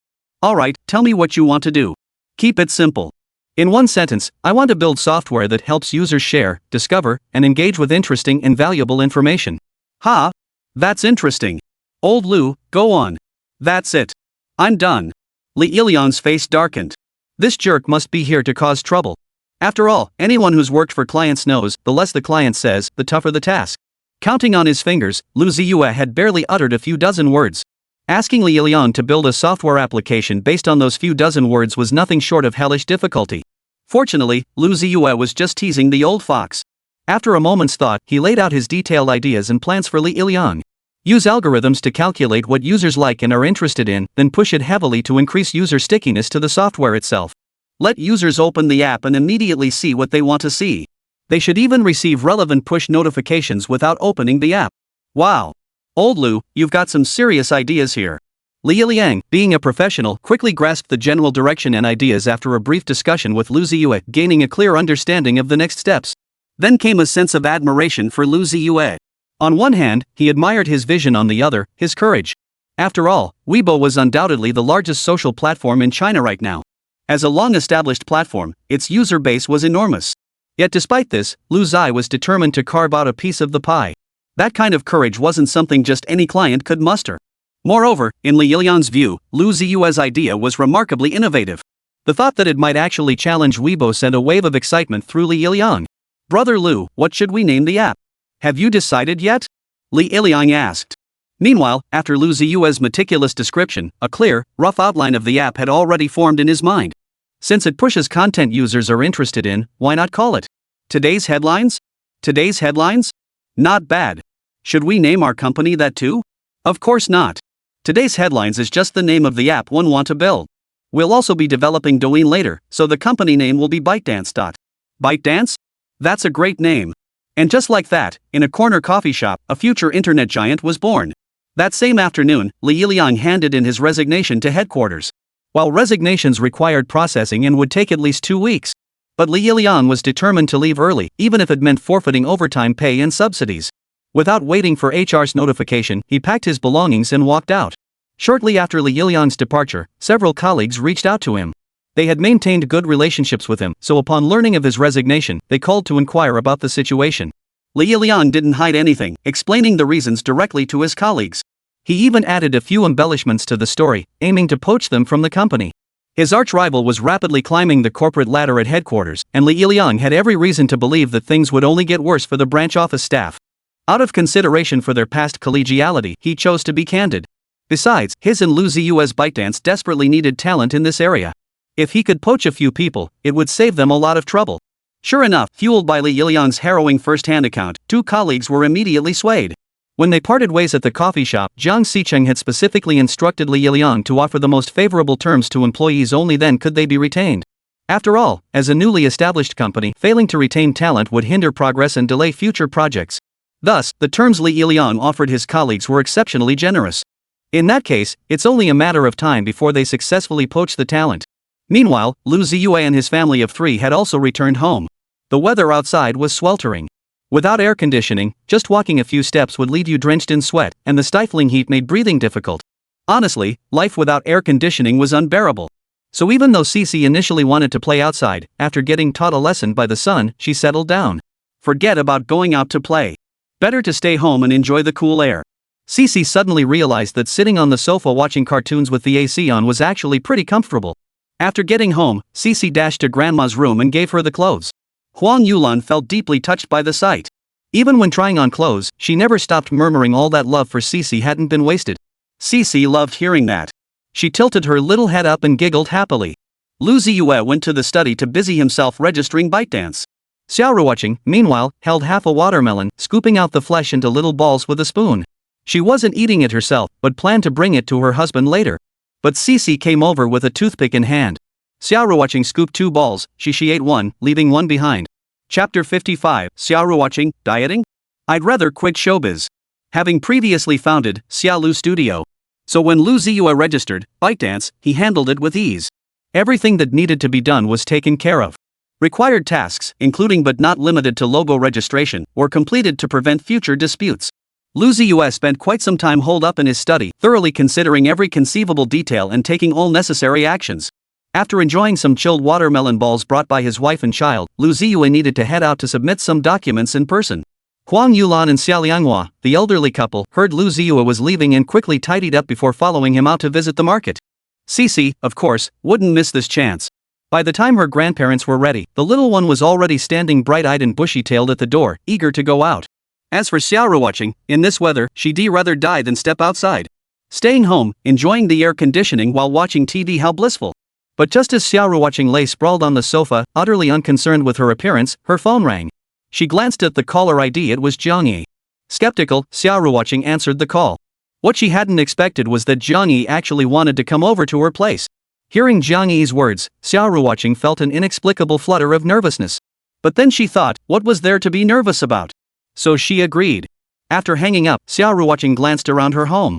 Alright, tell me what you want to do. Keep it simple. In one sentence, I want to build software that helps users share, discover, and engage with interesting and valuable information. Ha! That's interesting. Old Lu, go on. That's it. I'm done. Li Yiliang's face darkened. This jerk must be here to cause trouble. After all, anyone who's worked for clients knows, the less the client says, the tougher the task. Counting on his fingers, Lu Ziye had barely uttered a few dozen words. Asking Li Yiliang to build a software application based on those few dozen words was nothing short of hellish difficulty. Fortunately, Lu Ziye was just teasing the old fox. After a moment's thought, he laid out his detailed ideas and plans for Li Yiliang. Use algorithms to calculate what users like and are interested in, then push it heavily to increase user stickiness to the software itself. Let users open the app and immediately see what they want to see. They should even receive relevant push notifications without opening the app. Wow! Old Lu, you've got some serious ideas here. Li Yiliang, being a professional, quickly grasped the general direction and ideas after a brief discussion with Lu Ziye, gaining a clear understanding of the next steps. Then came a sense of admiration for Lu Ziye. On one hand, he admired his vision. On the other, his courage. After all, Weibo was undoubtedly the largest social platform in China right now. As a long-established platform, its user base was enormous. Yet despite this, Lu Ziye was determined to carve out a piece of the pie. That kind of courage wasn't something just any client could muster. Moreover, in Li Yiliang's view, Lu Ziye's idea was remarkably innovative. The thought that it might actually challenge Weibo sent a wave of excitement through Li Yiliang. Brother Lu, what should we name the app? Have you decided yet? Li Yiliang asked. Meanwhile, after Lu Ziye's meticulous description, a clear, rough outline of the app had already formed in his mind. Since it pushes content users are interested in, why not call it Today's Headlines? Today's Headlines? Not bad. Should we name our company that too? Of course not. Today's Headlines is just the name of the app one want to build. We'll also be developing Douyin later, so the company name will be ByteDance. ByteDance? That's a great name. And just like that, in a corner coffee shop, a future internet giant was born. That same afternoon, Li Yiliang handed in his resignation to headquarters. While resignations required processing and would take at least 2 weeks. But Li Yiliang was determined to leave early, even if it meant forfeiting overtime pay and subsidies. Without waiting for HR's notification, he packed his belongings and walked out. Shortly after Li Yiliang's departure, several colleagues reached out to him. They had maintained good relationships with him, so upon learning of his resignation, they called to inquire about the situation. Li Yiliang didn't hide anything, explaining the reasons directly to his colleagues. He even added a few embellishments to the story, aiming to poach them from the company. His arch-rival was rapidly climbing the corporate ladder at headquarters, and Li Yiliang had every reason to believe that things would only get worse for the branch office staff. Out of consideration for their past collegiality, he chose to be candid. Besides, his and Lu Ziye's ByteDance desperately needed talent in this area. If he could poach a few people, it would save them a lot of trouble. Sure enough, fueled by Li Yiliang's harrowing first-hand account, 2 colleagues were immediately swayed. When they parted ways at the coffee shop, Jiang Xicheng had specifically instructed Li Yiliang to offer the most favorable terms to employees, only then could they be retained. After all, as a newly established company, failing to retain talent would hinder progress and delay future projects. Thus, the terms Li Yiliang offered his colleagues were exceptionally generous. In that case, it's only a matter of time before they successfully poach the talent. Meanwhile, Lu Ziye and his family of 3 had also returned home. The weather outside was sweltering. Without air conditioning, just walking a few steps would leave you drenched in sweat, and the stifling heat made breathing difficult. Honestly, life without air conditioning was unbearable. So even though Xixi initially wanted to play outside, after getting taught a lesson by the sun, she settled down. Forget about going out to play. Better to stay home and enjoy the cool air. Xixi suddenly realized that sitting on the sofa watching cartoons with the AC on was actually pretty comfortable. After getting home, Xixi dashed to grandma's room and gave her the clothes. Huang Yulan felt deeply touched by the sight. Even when trying on clothes, she never stopped murmuring all that love for Xixi hadn't been wasted. Xixi loved hearing that. She tilted her little head up and giggled happily. Lu Ziye went to the study to busy himself registering ByteDance. Xia Ruoqing, meanwhile, held half a watermelon, scooping out the flesh into little balls with a spoon. She wasn't eating it herself, but planned to bring it to her husband later. But Xixi came over with a toothpick in hand. Xia Ruoqing scooped 2 balls, she ate 1, leaving 1 behind. Chapter 55, Xia Ruoqing, Dieting? I'd rather quit showbiz. Having previously founded Xia Lu Studio. So when Lu Ziye registered ByteDance, he handled it with ease. Everything that needed to be done was taken care of. Required tasks, including but not limited to logo registration, were completed to prevent future disputes. Lu Ziye spent quite some time holed up in his study, thoroughly considering every conceivable detail and taking all necessary actions. After enjoying some chilled watermelon balls brought by his wife and child, Lu Ziye needed to head out to submit some documents in person. Huang Yulan and Xia Lianghua, the elderly couple, heard Lu Ziye was leaving and quickly tidied up before following him out to visit the market. Xixi, of course, wouldn't miss this chance. By the time her grandparents were ready, the little one was already standing bright-eyed and bushy-tailed at the door, eager to go out. As for Xia Ruoqing, in this weather, she'd rather die than step outside. Staying home, enjoying the air conditioning while watching TV, how blissful. But just as Xia Ruoqing lay sprawled on the sofa, utterly unconcerned with her appearance, her phone rang. She glanced at the caller ID. It was Jiang Yi. Skeptical, Xia Ruoqing answered the call. What she hadn't expected was that Jiang Yi actually wanted to come over to her place. Hearing Jiang Yi's words, Xia Ruoqing felt an inexplicable flutter of nervousness. But then she thought, what was there to be nervous about? So she agreed. After hanging up, Xia Ruoqing glanced around her home.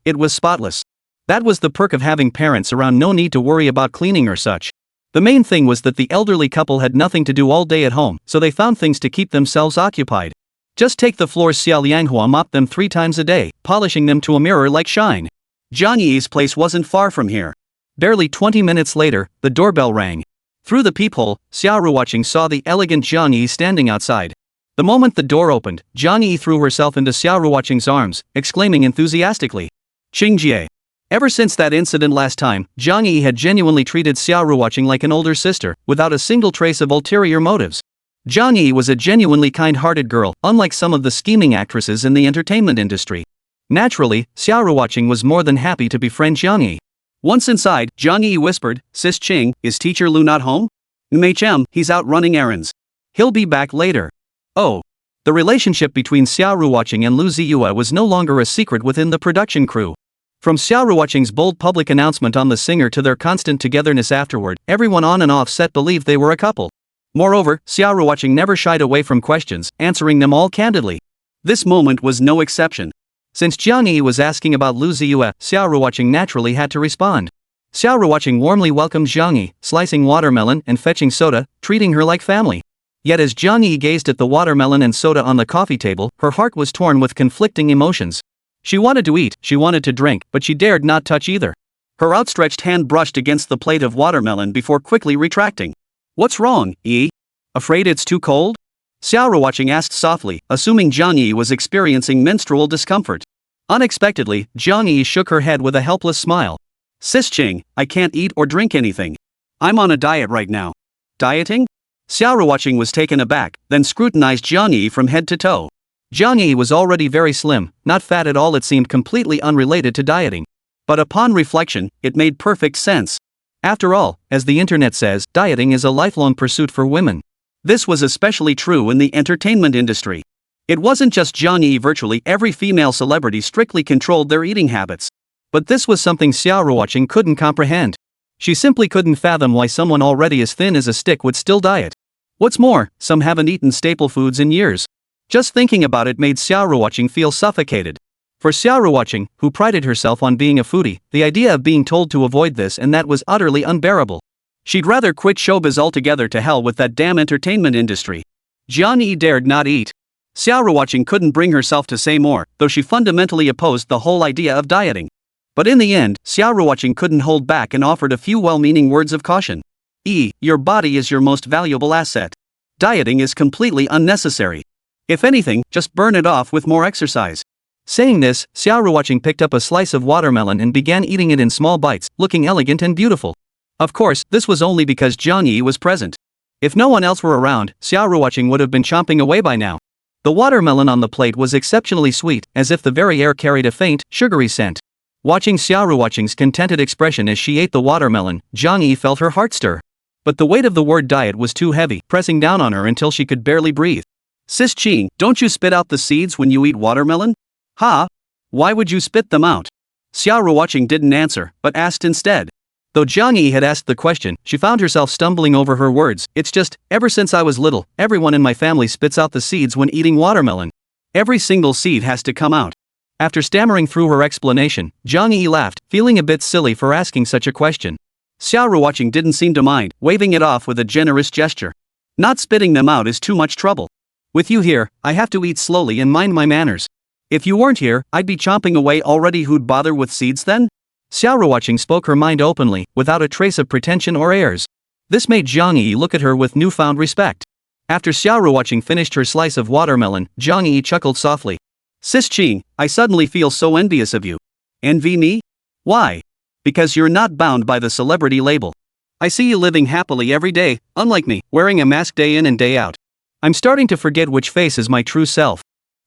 It was spotless. That was the perk of having parents around, no need to worry about cleaning or such. The main thing was that the elderly couple had nothing to do all day at home, so they found things to keep themselves occupied. Just take the floors. Xia Lianghua mopped them 3 times a day, polishing them to a mirror like shine. Jiang Yi's place wasn't far from here. Barely 20 minutes later, the doorbell rang. Through the peephole, Xia Ruoqing saw the elegant Jiang Yi standing outside. The moment the door opened, Jiang Yi threw herself into Xia Ruoqing's arms, exclaiming enthusiastically, "Xingjie." Ever since that incident last time, Jiang Yi had genuinely treated Xia Ruoqing like an older sister, without a single trace of ulterior motives. Jiang Yi was a genuinely kind-hearted girl, unlike some of the scheming actresses in the entertainment industry. Naturally, Xia Ruoqing was more than happy to befriend Jiang Yi. Once inside, Jiang Yi whispered, "Sis Qing, is teacher Lu not home?" "Mhm, he's out running errands. He'll be back later." Oh. The relationship between Xia Ruoqing and Lu Ziye was no longer a secret within the production crew. From Xia Ruoqing's bold public announcement on the singer to their constant togetherness afterward, everyone on and off set believed they were a couple. Moreover, Xia Ruoqing never shied away from questions, answering them all candidly. This moment was no exception. Since Jiang Yi was asking about Lu Ziye, Xia Ruoqing naturally had to respond. Xia Ruoqing warmly welcomed Jiang Yi, slicing watermelon and fetching soda, treating her like family. Yet as Jiang Yi gazed at the watermelon and soda on the coffee table, her heart was torn with conflicting emotions. She wanted to eat, she wanted to drink, but she dared not touch either. Her outstretched hand brushed against the plate of watermelon before quickly retracting. "What's wrong, Yi? Afraid it's too cold?" Xia Ruoqing asked softly, assuming Jiang Yi was experiencing menstrual discomfort. Unexpectedly, Jiang Yi shook her head with a helpless smile. "Sis Qing, I can't eat or drink anything. I'm on a diet right now." "Dieting?" Xia Ruoqing was taken aback, then scrutinized Jiang Yi from head to toe. Jiang Yi was already very slim, not fat at all. It seemed completely unrelated to dieting. But upon reflection, it made perfect sense. After all, as the internet says, dieting is a lifelong pursuit for women. This was especially true in the entertainment industry. It wasn't just Jiang Yi, virtually every female celebrity strictly controlled their eating habits. But this was something Xia Ruoqing couldn't comprehend. She simply couldn't fathom why someone already as thin as a stick would still diet. What's more, some haven't eaten staple foods in years. Just thinking about it made Xia Ruoqing feel suffocated. For Xia Ruoqing, who prided herself on being a foodie, the idea of being told to avoid this and that was utterly unbearable. She'd rather quit showbiz altogether. To hell with that damn entertainment industry. Jiang Yi dared not eat. Xia Ruoqing couldn't bring herself to say more, though she fundamentally opposed the whole idea of dieting. But in the end, Xia Ruoqing couldn't hold back and offered a few well-meaning words of caution. Your body is your most valuable asset. Dieting is completely unnecessary. If anything, just burn it off with more exercise. Saying this, Xia Ruoqing picked up a slice of watermelon and began eating it in small bites, looking elegant and beautiful. Of course, this was only because Jiang Yi was present. If no one else were around, Xia Ruoqing would have been chomping away by now. The watermelon on the plate was exceptionally sweet, as if the very air carried a faint, sugary scent. Watching Xia Ruoqing's contented expression as she ate the watermelon, Jiang Yi felt her heart stir. But the weight of the word diet was too heavy, pressing down on her until she could barely breathe. Sis Qing, don't you spit out the seeds when you eat watermelon? Ha? Why would you spit them out? Xia Ruoqing didn't answer, but asked instead. Though Jiang Yi had asked the question, she found herself stumbling over her words. It's just, ever since I was little, everyone in my family spits out the seeds when eating watermelon. Every single seed has to come out. After stammering through her explanation, Jiang Yi laughed, feeling a bit silly for asking such a question. Xia Ruoqing didn't seem to mind, waving it off with a generous gesture. Not spitting them out is too much trouble. With you here, I have to eat slowly and mind my manners. If you weren't here, I'd be chomping away already. Who'd bother with seeds then? Xia Ruoqing spoke her mind openly, without a trace of pretension or airs. This made Jiang Yi look at her with newfound respect. After Xia Ruoqing finished her slice of watermelon, Jiang Yi chuckled softly. Sis Qing, I suddenly feel so envious of you. Envy me? Why? Because you're not bound by the celebrity label. I see you living happily every day, unlike me, wearing a mask day in and day out. I'm starting to forget which face is my true self.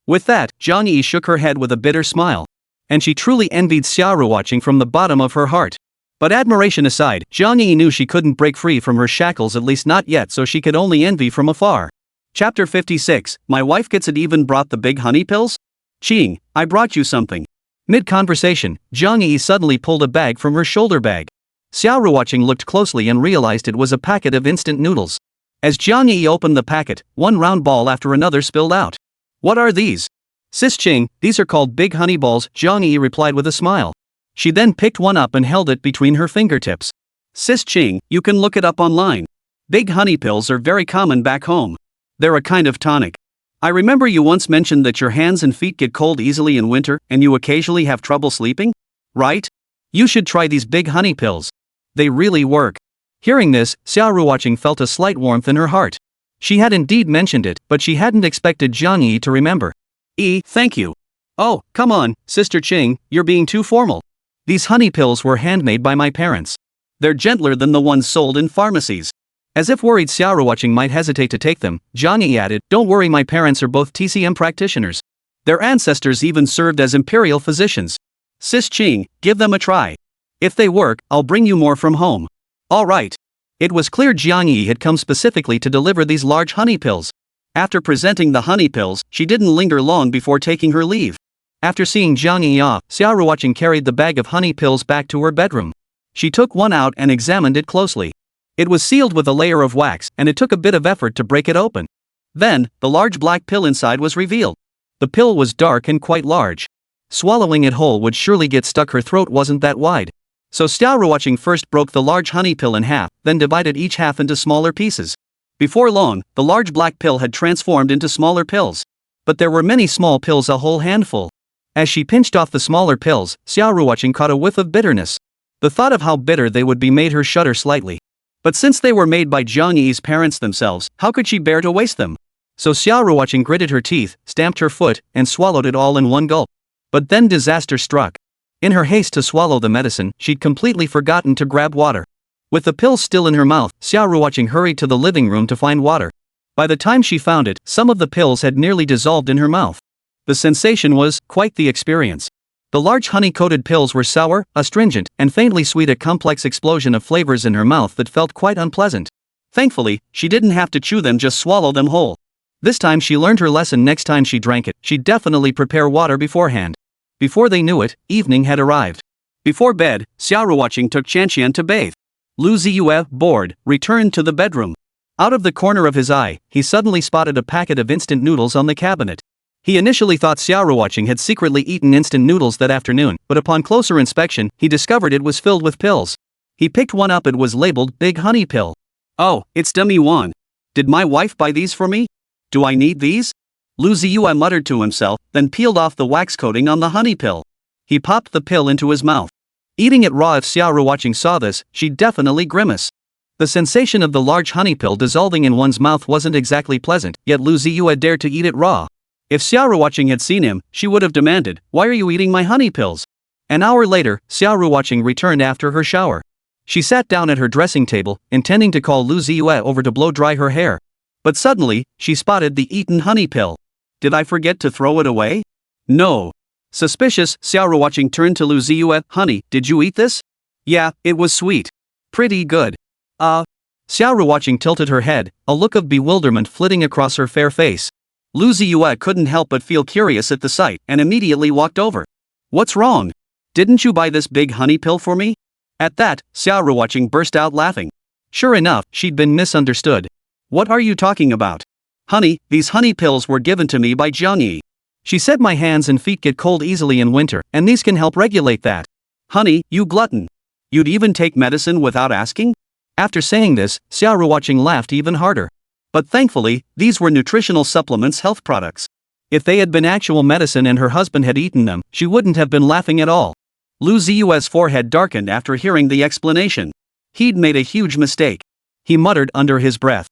With that, Jiang Yi shook her head with a bitter smile. And she truly envied Xia Ruoqing from the bottom of her heart. But admiration aside, Jiang Yi knew she couldn't break free from her shackles, at least not yet, so she could only envy from afar. Chapter 56, My Wife Gets It. Even brought the big honey pills? Qing, I brought you something. Mid-conversation, Jiang Yi suddenly pulled a bag from her shoulder bag. Xia Ruoqing looked closely and realized it was a packet of instant noodles. As Jiang Yi opened the packet, one round ball after another spilled out. What are these? Sis Qing, these are called big honey balls, Jiang Yi replied with a smile. She then picked one up and held it between her fingertips. Sis Qing, you can look it up online. Big honey pills are very common back home. They're a kind of tonic. I remember you once mentioned that your hands and feet get cold easily in winter, and you occasionally have trouble sleeping? Right? You should try these big honey pills. They really work. Hearing this, Xia Ruoqing felt a slight warmth in her heart. She had indeed mentioned it, but she hadn't expected Jiang Yi to remember. Thank you. Oh, come on, Sister Qing, you're being too formal. These honey pills were handmade by my parents. They're gentler than the ones sold in pharmacies. As if worried Xia Ruoqing might hesitate to take them, Jiang Yi added, Don't worry, my parents are both TCM practitioners. Their ancestors even served as imperial physicians. Sis Qing, give them a try. If they work, I'll bring you more from home. All right. It was clear Jiang Yi had come specifically to deliver these large honey pills. After presenting the honey pills, she didn't linger long before taking her leave. After seeing Jiang Yi off, Xia Ruoqing carried the bag of honey pills back to her bedroom. She took one out and examined it closely. It was sealed with a layer of wax, and it took a bit of effort to break it open. Then, the large black pill inside was revealed. The pill was dark and quite large. Swallowing it whole would surely get stuck. Her throat wasn't that wide. So Xia Ruoqing first broke the large honey pill in half, then divided each half into smaller pieces. Before long, the large black pill had transformed into smaller pills. But there were many small pills, a whole handful. As she pinched off the smaller pills, Xia Ruoqing caught a whiff of bitterness. The thought of how bitter they would be made her shudder slightly. But since they were made by Jiang Yi's parents themselves, how could she bear to waste them? So Xia Ruoqing gritted her teeth, stamped her foot, and swallowed it all in one gulp. But then disaster struck. In her haste to swallow the medicine, she'd completely forgotten to grab water. With the pills still in her mouth, Xia Ruoqing hurried to the living room to find water. By the time she found it, some of the pills had nearly dissolved in her mouth. The sensation was quite the experience. The large honey-coated pills were sour, astringent, and faintly sweet, a complex explosion of flavors in her mouth that felt quite unpleasant. Thankfully, she didn't have to chew them, just swallow them whole. This time she learned her lesson. Next time she drank it, she'd definitely prepare water beforehand. Before they knew it, evening had arrived. Before bed, Xia Ruoqing took Qianqian to bathe. Lu Ziye, bored, returned to the bedroom. Out of the corner of his eye, he suddenly spotted a packet of instant noodles on the cabinet. He initially thought Xia Ruoqing had secretly eaten instant noodles that afternoon, but upon closer inspection, he discovered it was filled with pills. He picked one up. It was labeled Big Honey Pill. Oh, it's Demi Wan. Did my wife buy these for me? Do I need these? Lu Ziye muttered to himself, then peeled off the wax coating on the honey pill. He popped the pill into his mouth. Eating it raw. If Xia Ruoqing saw this, she'd definitely grimace. The sensation of the large honey pill dissolving in one's mouth wasn't exactly pleasant, yet Lu Ziye dared to eat it raw. If Xia Ruoqing had seen him, she would have demanded, "Why are you eating my honey pills?" An hour later, Xia Ruoqing returned after her shower. She sat down at her dressing table, intending to call Lu Ziye over to blow dry her hair. But suddenly, she spotted the eaten honey pill. Did I forget to throw it away? No. Suspicious, Xia Ruoqing turned to Lu Ziye. Honey, did you eat this? Yeah, it was sweet. Pretty good. Xia Ruoqing tilted her head, a look of bewilderment flitting across her fair face. Lu Ziye couldn't help but feel curious at the sight and immediately walked over. What's wrong? Didn't you buy this big honey pill for me? At that, Xia Ruoqing burst out laughing. Sure enough, she'd been misunderstood. What are you talking about? Honey, these honey pills were given to me by Jiangyi. She said my hands and feet get cold easily in winter, and these can help regulate that. Honey, you glutton. You'd even take medicine without asking? After saying this, Xia Ruoqing laughed even harder. But thankfully, these were nutritional supplements, health products. If they had been actual medicine and her husband had eaten them, she wouldn't have been laughing at all. Lu Ziye's forehead darkened after hearing the explanation. He'd made a huge mistake. He muttered under his breath.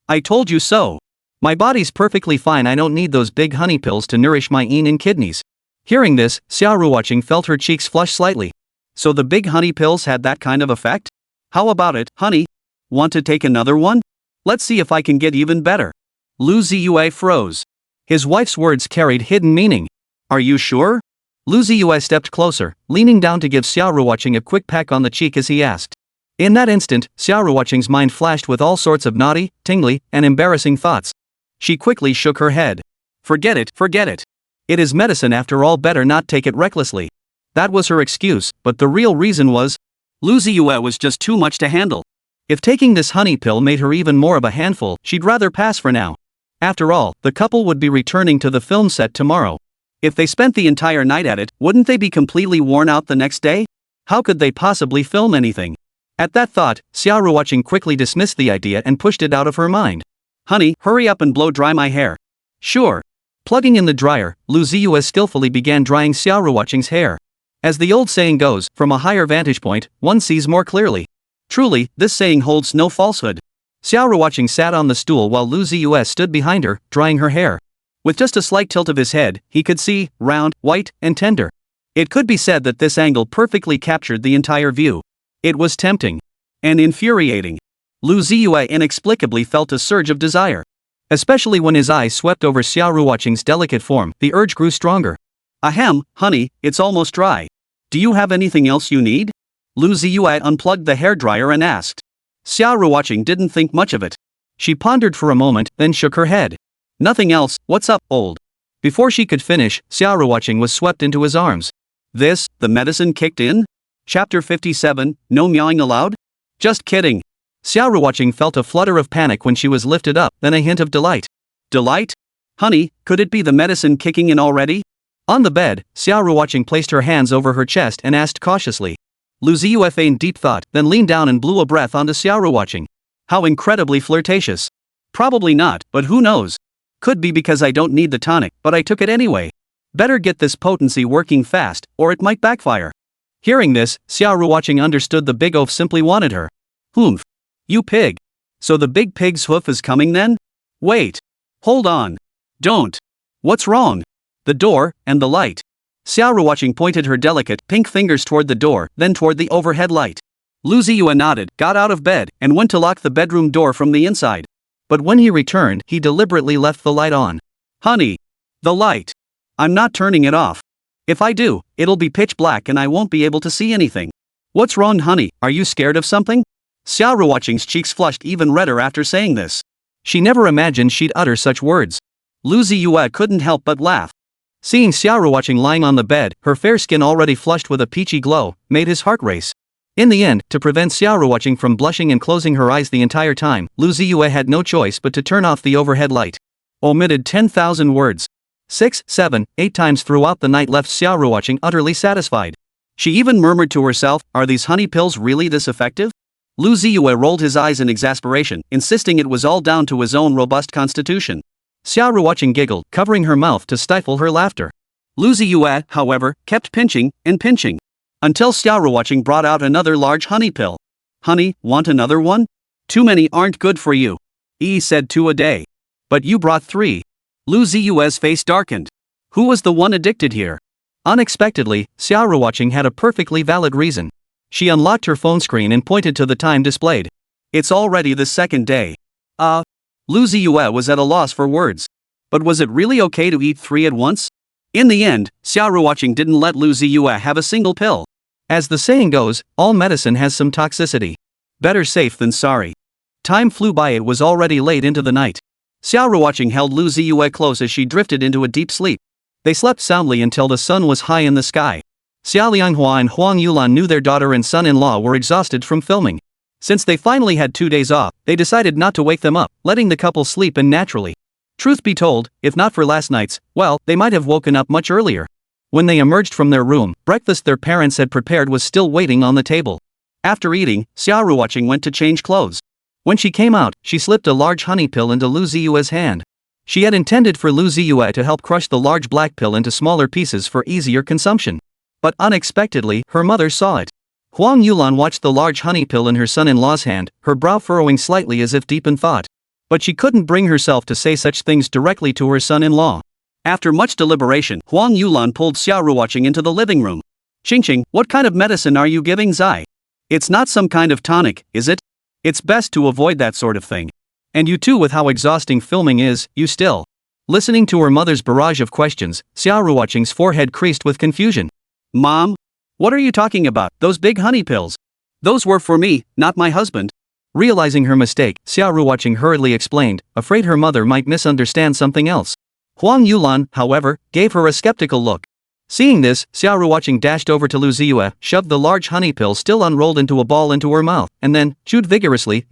I told you so. My body's perfectly fine. I don't need those big honey pills to nourish my yin and kidneys. Hearing this, Xia Ruoqing felt her cheeks flush slightly. So the big honey pills had that kind of effect? How about it, honey? Want to take another one? Let's see if I can get even better. Lu Ziye froze. His wife's words carried hidden meaning. Are you sure? Lu Ziye stepped closer, leaning down to give Xia Ruoqing a quick peck on the cheek as he asked. In that instant, Xia Ruoqing's mind flashed with all sorts of naughty, tingly, and embarrassing thoughts. She quickly shook her head. Forget it, forget it. It is medicine after all, better not take it recklessly. That was her excuse, but the real reason was, Lu Ziye was just too much to handle. If taking this honey pill made her even more of a handful, she'd rather pass for now. After all, the couple would be returning to the film set tomorrow. If they spent the entire night at it, wouldn't they be completely worn out the next day? How could they possibly film anything? At that thought, Xia Ruoqing quickly dismissed the idea and pushed it out of her mind. Honey, hurry up and blow dry my hair. Sure. Plugging in the dryer, Lu Ziye skillfully began drying Xia Ruoqing's hair. As the old saying goes, from a higher vantage point, one sees more clearly. Truly, this saying holds no falsehood. Xia Ruoqing sat on the stool while Lu Ziye stood behind her, drying her hair. With just a slight tilt of his head, he could see, round, white, and tender. It could be said that this angle perfectly captured the entire view. It was tempting. And infuriating. Lu Ziye inexplicably felt a surge of desire. Especially when his eyes swept over Xia Ruoqing's delicate form, the urge grew stronger. Ahem, honey, it's almost dry. Do you have anything else you need? Lu Ziye unplugged the hairdryer and asked. Xia Ruoqing didn't think much of it. She pondered for a moment, then shook her head. Nothing else. What's up, old? Before she could finish, Xia Ruoqing was swept into his arms. The medicine kicked in? Chapter 57, no meowing allowed? Just kidding. Xia Ruoqing felt a flutter of panic when she was lifted up, then a hint of delight. Delight? Honey, could it be the medicine kicking in already? On the bed, Xia Ruoqing placed her hands over her chest and asked cautiously. Lu Ziye feigned deep thought, then leaned down and blew a breath onto Xia Ruoqing. How incredibly flirtatious. Probably not, but who knows? Could be because I don't need the tonic, but I took it anyway. Better get this potency working fast, or it might backfire. Hearing this, Xia Ruoqing understood the big oaf simply wanted her. Humph. You pig. So the big pig's hoof is coming then? Wait. Hold on. Don't. What's wrong? The door, and the light. Xia Ruoqing pointed her delicate, pink fingers toward the door, then toward the overhead light. Lu Ziye nodded, got out of bed, and went to lock the bedroom door from the inside. But when he returned, he deliberately left the light on. Honey. The light. I'm not turning it off. If I do, it'll be pitch black and I won't be able to see anything. What's wrong, honey? Are you scared of something? Xia Ruoqing's cheeks flushed even redder after saying this. She never imagined she'd utter such words. Lu Ziye couldn't help but laugh. Seeing Xia Ruoqing lying on the bed, her fair skin already flushed with a peachy glow, made his heart race. In the end, to prevent Xia Ruoqing from blushing and closing her eyes the entire time, Lu Ziye had no choice but to turn off the overhead light. Omitted 10,000 words. 6, 7, 8 times throughout the night left Xia Ruoqing utterly satisfied. She even murmured to herself, "Are these honey pills really this effective?" Lu Ziye rolled his eyes in exasperation, insisting it was all down to his own robust constitution. Xia Ruoqing giggled, covering her mouth to stifle her laughter. Lu Ziye, however, kept pinching and pinching. Until Xia Ruoqing brought out another large honey pill. "Honey, want another one? Too many aren't good for you. He said 2 a day. But you brought 3. Lu Ziye's face darkened. Who was the one addicted here? Unexpectedly, Xia Ruoqing had a perfectly valid reason. She unlocked her phone screen and pointed to the time displayed. "It's already the 2nd day. Lu Ziye was at a loss for words. But was it really okay to eat 3 at once? In the end, Xia Ruoqing didn't let Lu Ziye have a single pill. As the saying goes, all medicine has some toxicity. Better safe than sorry. Time flew by. It was already late into the night. Xia Ruoqing held Lu Ziye close as she drifted into a deep sleep. They slept soundly until the sun was high in the sky. Xia Lianghua and Huang Yulan knew their daughter and son-in-law were exhausted from filming. Since they finally had 2 days off, they decided not to wake them up, letting the couple sleep in naturally. Truth be told, if not for last night's, well, they might have woken up much earlier. When they emerged from their room, breakfast their parents had prepared was still waiting on the table. After eating, Xia Ruoqing went to change clothes. When she came out, she slipped a large honey pill into Lu Ziye's hand. She had intended for Lu Ziye to help crush the large black pill into smaller pieces for easier consumption. But unexpectedly, her mother saw it. Huang Yulan watched the large honey pill in her son-in-law's hand, her brow furrowing slightly as if deep in thought. But she couldn't bring herself to say such things directly to her son-in-law. After much deliberation, Huang Yulan pulled Xia Ruoqing into the living room. "Xingqing, what kind of medicine are you giving Zai? It's not some kind of tonic, is it? It's best to avoid that sort of thing. And you too, with how exhausting filming is, you still." Listening to her mother's barrage of questions, Xia Ruoqing's forehead creased with confusion. "Mom? What are you talking about? Those big honey pills? Those were for me, not my husband." Realizing her mistake, Xia Ruoqing hurriedly explained, afraid her mother might misunderstand something else. Huang Yulan, however, gave her a skeptical look. Seeing this, Xia Ruoqing dashed over to Lu Ziye, shoved the large honey pill still unrolled into a ball into her mouth, and then chewed vigorously.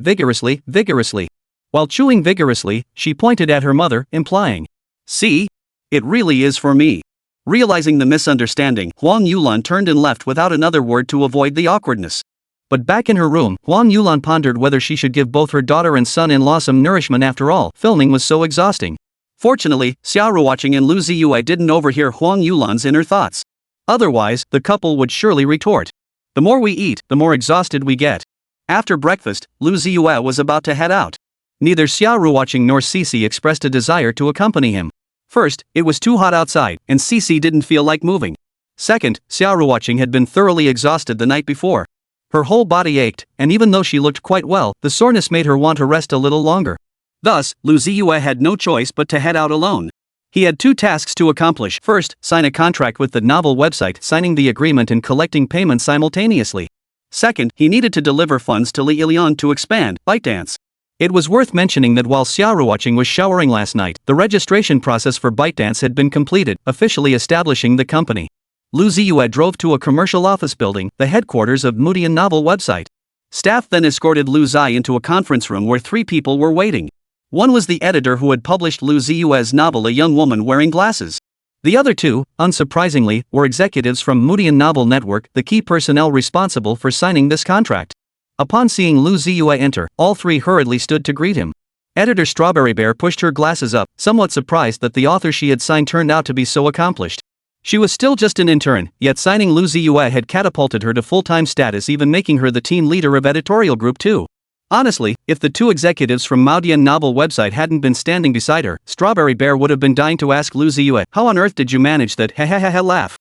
While chewing vigorously, she pointed at her mother, implying, "See? It really is for me." Realizing the misunderstanding, Huang Yulan turned and left without another word to avoid the awkwardness. But back in her room, Huang Yulan pondered whether she should give both her daughter and son-in-law some nourishment. After all, filming was so exhausting. Fortunately, Xia Ruoqing and Lu Ziye didn't overhear Huang Yulan's inner thoughts. Otherwise, the couple would surely retort, "The more we eat, the more exhausted we get." After breakfast, Lu Ziye was about to head out. Neither Xia Ruoqing nor Xixi expressed a desire to accompany him. First, it was too hot outside, and Xixi didn't feel like moving. Second, Xia Ruoqing had been thoroughly exhausted the night before. Her whole body ached, and even though she looked quite well, the soreness made her want to rest a little longer. Thus, Lu Ziye had no choice but to head out alone. He had 2 tasks to accomplish. First, sign a contract with the novel website, signing the agreement and collecting payments simultaneously. Second, he needed to deliver funds to Li Ilian to expand ByteDance. It was worth mentioning that while Xia Ruoqing was showering last night, the registration process for ByteDance had been completed, officially establishing the company. Lu Ziye drove to a commercial office building, the headquarters of Mudian novel website. Staff then escorted Lu Ziye into a conference room where 3 people were waiting. One was the editor who had published Lu Ziye's novel, a young woman wearing glasses. The other 2, unsurprisingly, were executives from Mudian Novel Network, the key personnel responsible for signing this contract. Upon seeing Lu Ziye enter, all 3 hurriedly stood to greet him. Editor Strawberry Bear pushed her glasses up, somewhat surprised that the author she had signed turned out to be so accomplished. She was still just an intern, yet signing Lu Ziye had catapulted her to full-time status, even making her the team leader of editorial group 2. Honestly, if the 2 executives from Mudian novel website hadn't been standing beside her, Strawberry Bear would have been dying to ask Lu Ziye, "How on earth did you manage that?" laugh.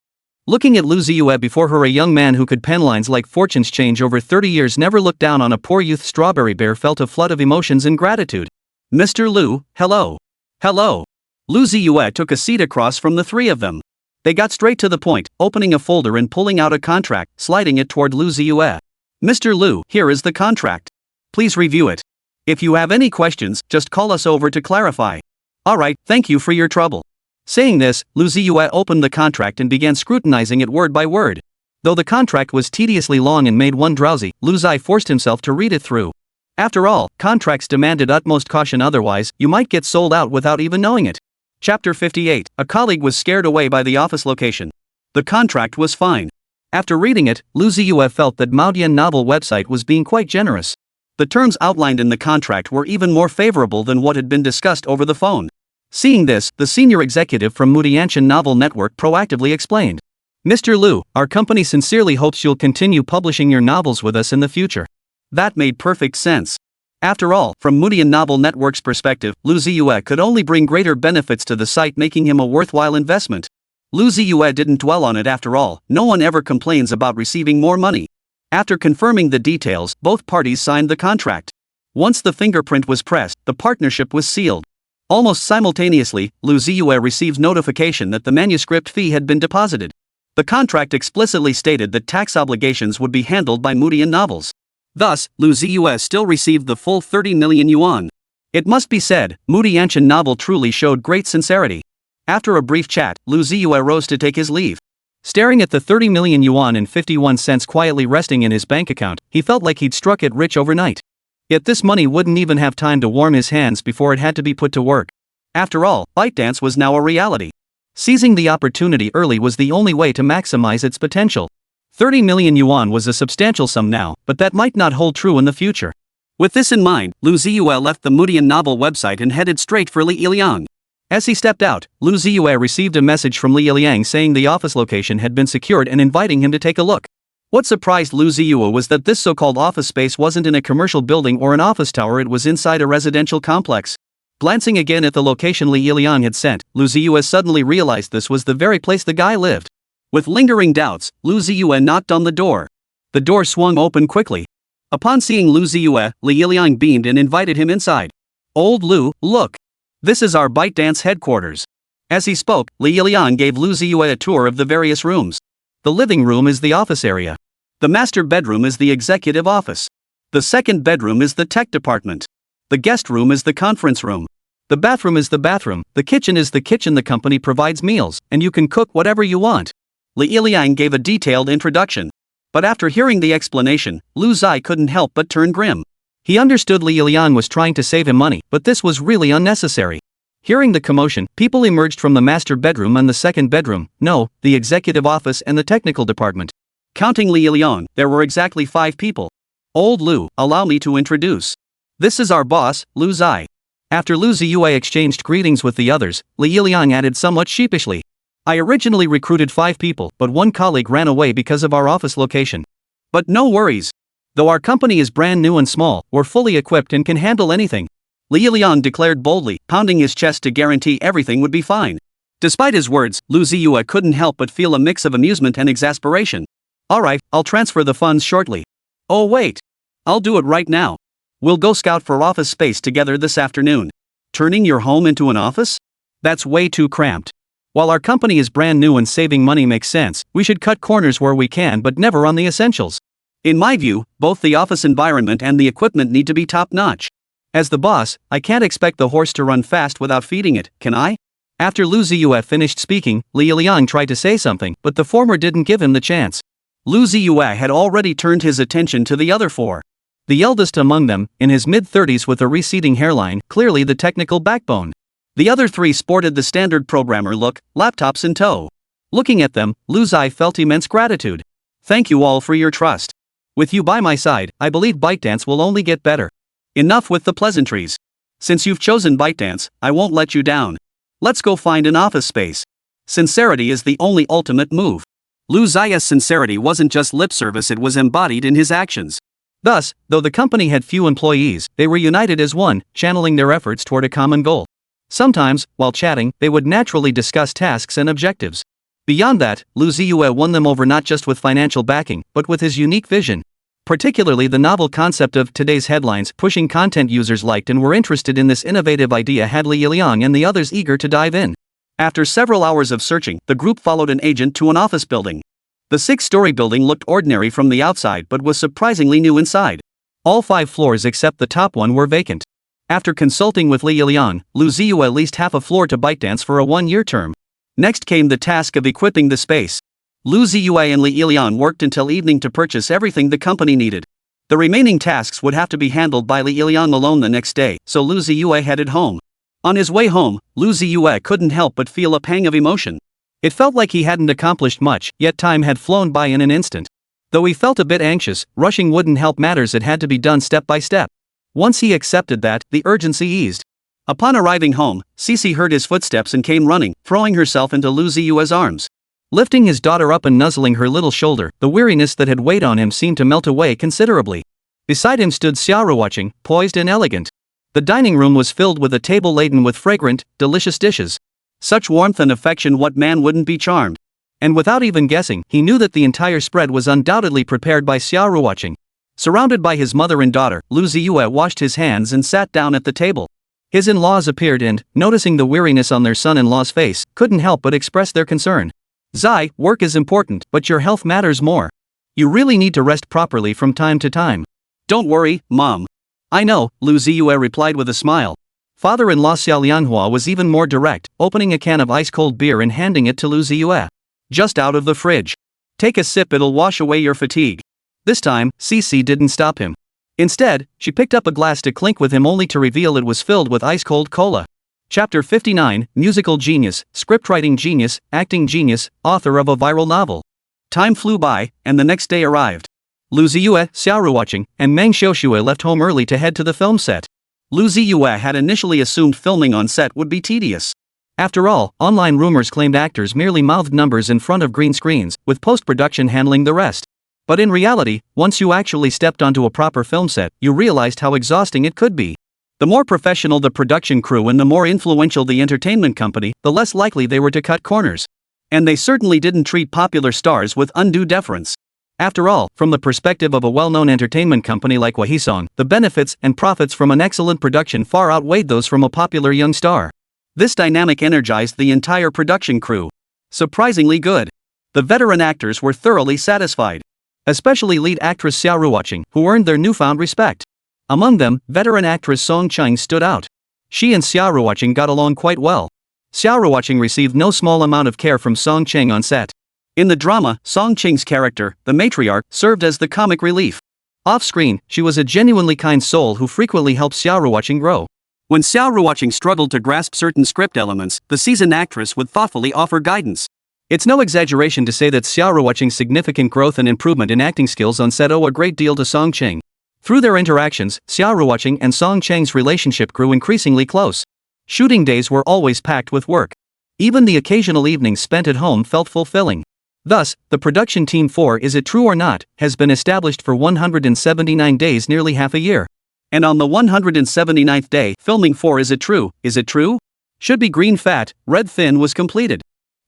Looking at Lu Ziye before her, a young man who could pen lines like fortunes change over 30 years never looked down on a poor youth. Strawberry Bear felt a flood of emotions and gratitude. "Mr. Lu, hello." "Hello." Lu Ziye took a seat across from the 3 of them. They got straight to the point, opening a folder and pulling out a contract, sliding it toward Lu Ziye. "Mr. Lu, here is the contract. Please review it. If you have any questions, just call us over to clarify. Alright, thank you for your trouble. Saying this, Lu Ziye opened the contract and began scrutinizing it word by word. Though the contract was tediously long and made one drowsy, Lu Ziye forced himself to read it through. After all, contracts demanded utmost caution, otherwise, you might get sold out without even knowing it. Chapter 58. A colleague was scared away by the office location. The contract was fine. After reading it, Lu Ziye felt that Manhwaedian novel website was being quite generous. The terms outlined in the contract were even more favorable than what had been discussed over the phone. Seeing this, the senior executive from Manhwaedian Novel Network proactively explained. Mr. Lu, our company sincerely hopes you'll continue publishing your novels with us in the future. That made perfect sense. After all, from Manhwaedian Novel Network's perspective, Lu Ziye could only bring greater benefits to the site, making him a worthwhile investment. Lu Ziye didn't dwell on it. After all, no one ever complains about receiving more money. After confirming the details, both parties signed the contract. Once the fingerprint was pressed, the partnership was sealed. Almost simultaneously, Lu Ziye received notification that the manuscript fee had been deposited. The contract explicitly stated that tax obligations would be handled by Manhwaedian Novels. Thus, Lu Ziye still received the full 30 million yuan. It must be said, Manhwaedian Novel truly showed great sincerity. After a brief chat, Lu Ziye rose to take his leave. Staring at the 30 million yuan and 51 cents quietly resting in his bank account, he felt like he'd struck it rich overnight. Yet this money wouldn't even have time to warm his hands before it had to be put to work. After all, ByteDance was now a reality. Seizing the opportunity early was the only way to maximize its potential. 30 million yuan was a substantial sum now, but that might not hold true in the future. With this in mind, Lu Ziye left the Manhwaedian Novel website and headed straight for Li Yiliang. As he stepped out, Lu Ziye received a message from Li Yiliang saying the office location had been secured and inviting him to take a look. What surprised Lu Ziye was that this so-called office space wasn't in a commercial building or an office tower, it was inside a residential complex. Glancing again at the location Li Yiliang had sent, Lu Ziye suddenly realized this was the very place the guy lived. With lingering doubts, Lu Ziye knocked on the door. The door swung open quickly. Upon seeing Lu Ziye, Li Yiliang beamed and invited him inside. Old Lu, look. This is our ByteDance headquarters. As he spoke, Li Yiliang gave Lu Ziye a tour of the various rooms. The living room is the office area. The master bedroom is the executive office. The second bedroom is the tech department. The guest room is the conference room. The bathroom is the bathroom. The kitchen is the kitchen. The company provides meals, and you can cook whatever you want. Li Yiliang gave a detailed introduction. But after hearing the explanation, Lu Ziye couldn't help but turn grim. He understood Li Yiliang was trying to save him money, but this was really unnecessary. Hearing the commotion, people emerged from the master bedroom and the second bedroom, the executive office and the technical department. Counting Li Yiliang, there were exactly 5 people. Old Lu, allow me to introduce. This is our boss, Lu Ziye. After Lu Ziye exchanged greetings with the others, Li Yiliang added somewhat sheepishly. I originally recruited 5 people, but one colleague ran away because of our office location. But no worries. Though our company is brand new and small, we're fully equipped and can handle anything. Li Yiliang declared boldly, pounding his chest to guarantee everything would be fine. Despite his words, Lu Ziye couldn't help but feel a mix of amusement and exasperation. Alright, I'll transfer the funds shortly. Oh wait. I'll do it right now. We'll go scout for office space together this afternoon. Turning your home into an office? That's way too cramped. While our company is brand new and saving money makes sense, we should cut corners where we can but never on the essentials. In my view, both the office environment and the equipment need to be top-notch. As the boss, I can't expect the horse to run fast without feeding it, can I? After Lu Ziye finished speaking, Li Yiliang tried to say something, but the former didn't give him the chance. Lu Ziye had already turned his attention to the other 4. The eldest among them, in his mid-30s with a receding hairline, clearly the technical backbone. The other 3 sported the standard programmer look, laptops in tow. Looking at them, Lu Ziye felt immense gratitude. Thank you all for your trust. With you by my side, I believe ByteDance will only get better. Enough with the pleasantries. Since you've chosen ByteDance, I won't let you down. Let's go find an office space. Sincerity is the only ultimate move. Lu Ziye's sincerity wasn't just lip service, it was embodied in his actions. Thus, though the company had few employees, they were united as one, channeling their efforts toward a common goal. Sometimes, while chatting, they would naturally discuss tasks and objectives. Beyond that, Lu Ziye won them over not just with financial backing, but with his unique vision. Particularly the novel concept of today's headlines pushing content users liked and were interested in this innovative idea had Li Yiliang and the others eager to dive in. After several hours of searching, the group followed an agent to an office building. The 6-story building looked ordinary from the outside but was surprisingly new inside. All 5 floors except the top one were vacant. After consulting with Li Yilian, Lu Ziye leased half a floor to ByteDance for a 1-year term. Next came the task of equipping the space. Lu Ziye and Li Yilian worked until evening to purchase everything the company needed. The remaining tasks would have to be handled by Li Yilian alone the next day, so Lu Ziye headed home. On his way home, Lu Ziye couldn't help but feel a pang of emotion. It felt like he hadn't accomplished much, yet time had flown by in an instant. Though he felt a bit anxious, rushing wouldn't help matters. It had to be done step by step. Once he accepted that, the urgency eased. Upon arriving home, Xixi heard his footsteps and came running, throwing herself into Lu Ziye's arms. Lifting his daughter up and nuzzling her little shoulder, the weariness that had weighed on him seemed to melt away considerably. Beside him stood Xia Ruoqing, poised and elegant. The dining room was filled with a table laden with fragrant, delicious dishes. Such warmth and affection, what man wouldn't be charmed? And without even guessing, he knew that the entire spread was undoubtedly prepared by Xia Ruoqing. Surrounded by his mother and daughter, Lu Ziye washed his hands and sat down at the table. His in-laws appeared and, noticing the weariness on their son-in-law's face, couldn't help but express their concern. "Zai, work is important, but your health matters more. You really need to rest properly from time to time." "Don't worry, Mom. I know," Lu Ziye replied with a smile. Father-in-law Xia Lianhua was even more direct, opening a can of ice-cold beer and handing it to Lu Ziye. "Just out of the fridge. Take a sip, it'll wash away your fatigue." This time, Xixi didn't stop him. Instead, she picked up a glass to clink with him only to reveal it was filled with ice-cold cola. Chapter 59, Musical Genius, Scriptwriting Genius, Acting Genius, Author of a Viral Novel. Time flew by, and the next day arrived. Lu Ziye, Xia Ruoqing, and Meng Xiaoxue left home early to head to the film set. Lu Ziye had initially assumed filming on set would be tedious. After all, online rumors claimed actors merely mouthed numbers in front of green screens, with post-production handling the rest. But in reality, once you actually stepped onto a proper film set, you realized how exhausting it could be. The more professional the production crew and the more influential the entertainment company, the less likely they were to cut corners. And they certainly didn't treat popular stars with undue deference. After all, from the perspective of a well-known entertainment company like White, the benefits and profits from an excellent production far outweighed those from a popular young star. This dynamic energized the entire production crew. Surprisingly good. The veteran actors were thoroughly satisfied. Especially lead actress Xia Ruoqing, who earned their newfound respect. Among them, veteran actress Song Cheng stood out. She and Xia Ruoqing got along quite well. Xia Ruoqing received no small amount of care from Song Cheng on set. In the drama, Song Cheng's character, the matriarch, served as the comic relief. Off-screen, she was a genuinely kind soul who frequently helped Xia Ruoqing grow. When Xia Ruoqing struggled to grasp certain script elements, the seasoned actress would thoughtfully offer guidance. It's no exaggeration to say that Xia Ruoqing's significant growth and improvement in acting skills on set owe a great deal to Song Cheng. Through their interactions, Xia Ruoqing and Song Cheng's relationship grew increasingly close. Shooting days were always packed with work. Even the occasional evenings spent at home felt fulfilling. Thus, the production team for Is It True or Not has been established for 179 days, nearly half a year. And on the 179th day, filming for Is It True? Is It True? Should Be Green Fat, Red Thin was completed.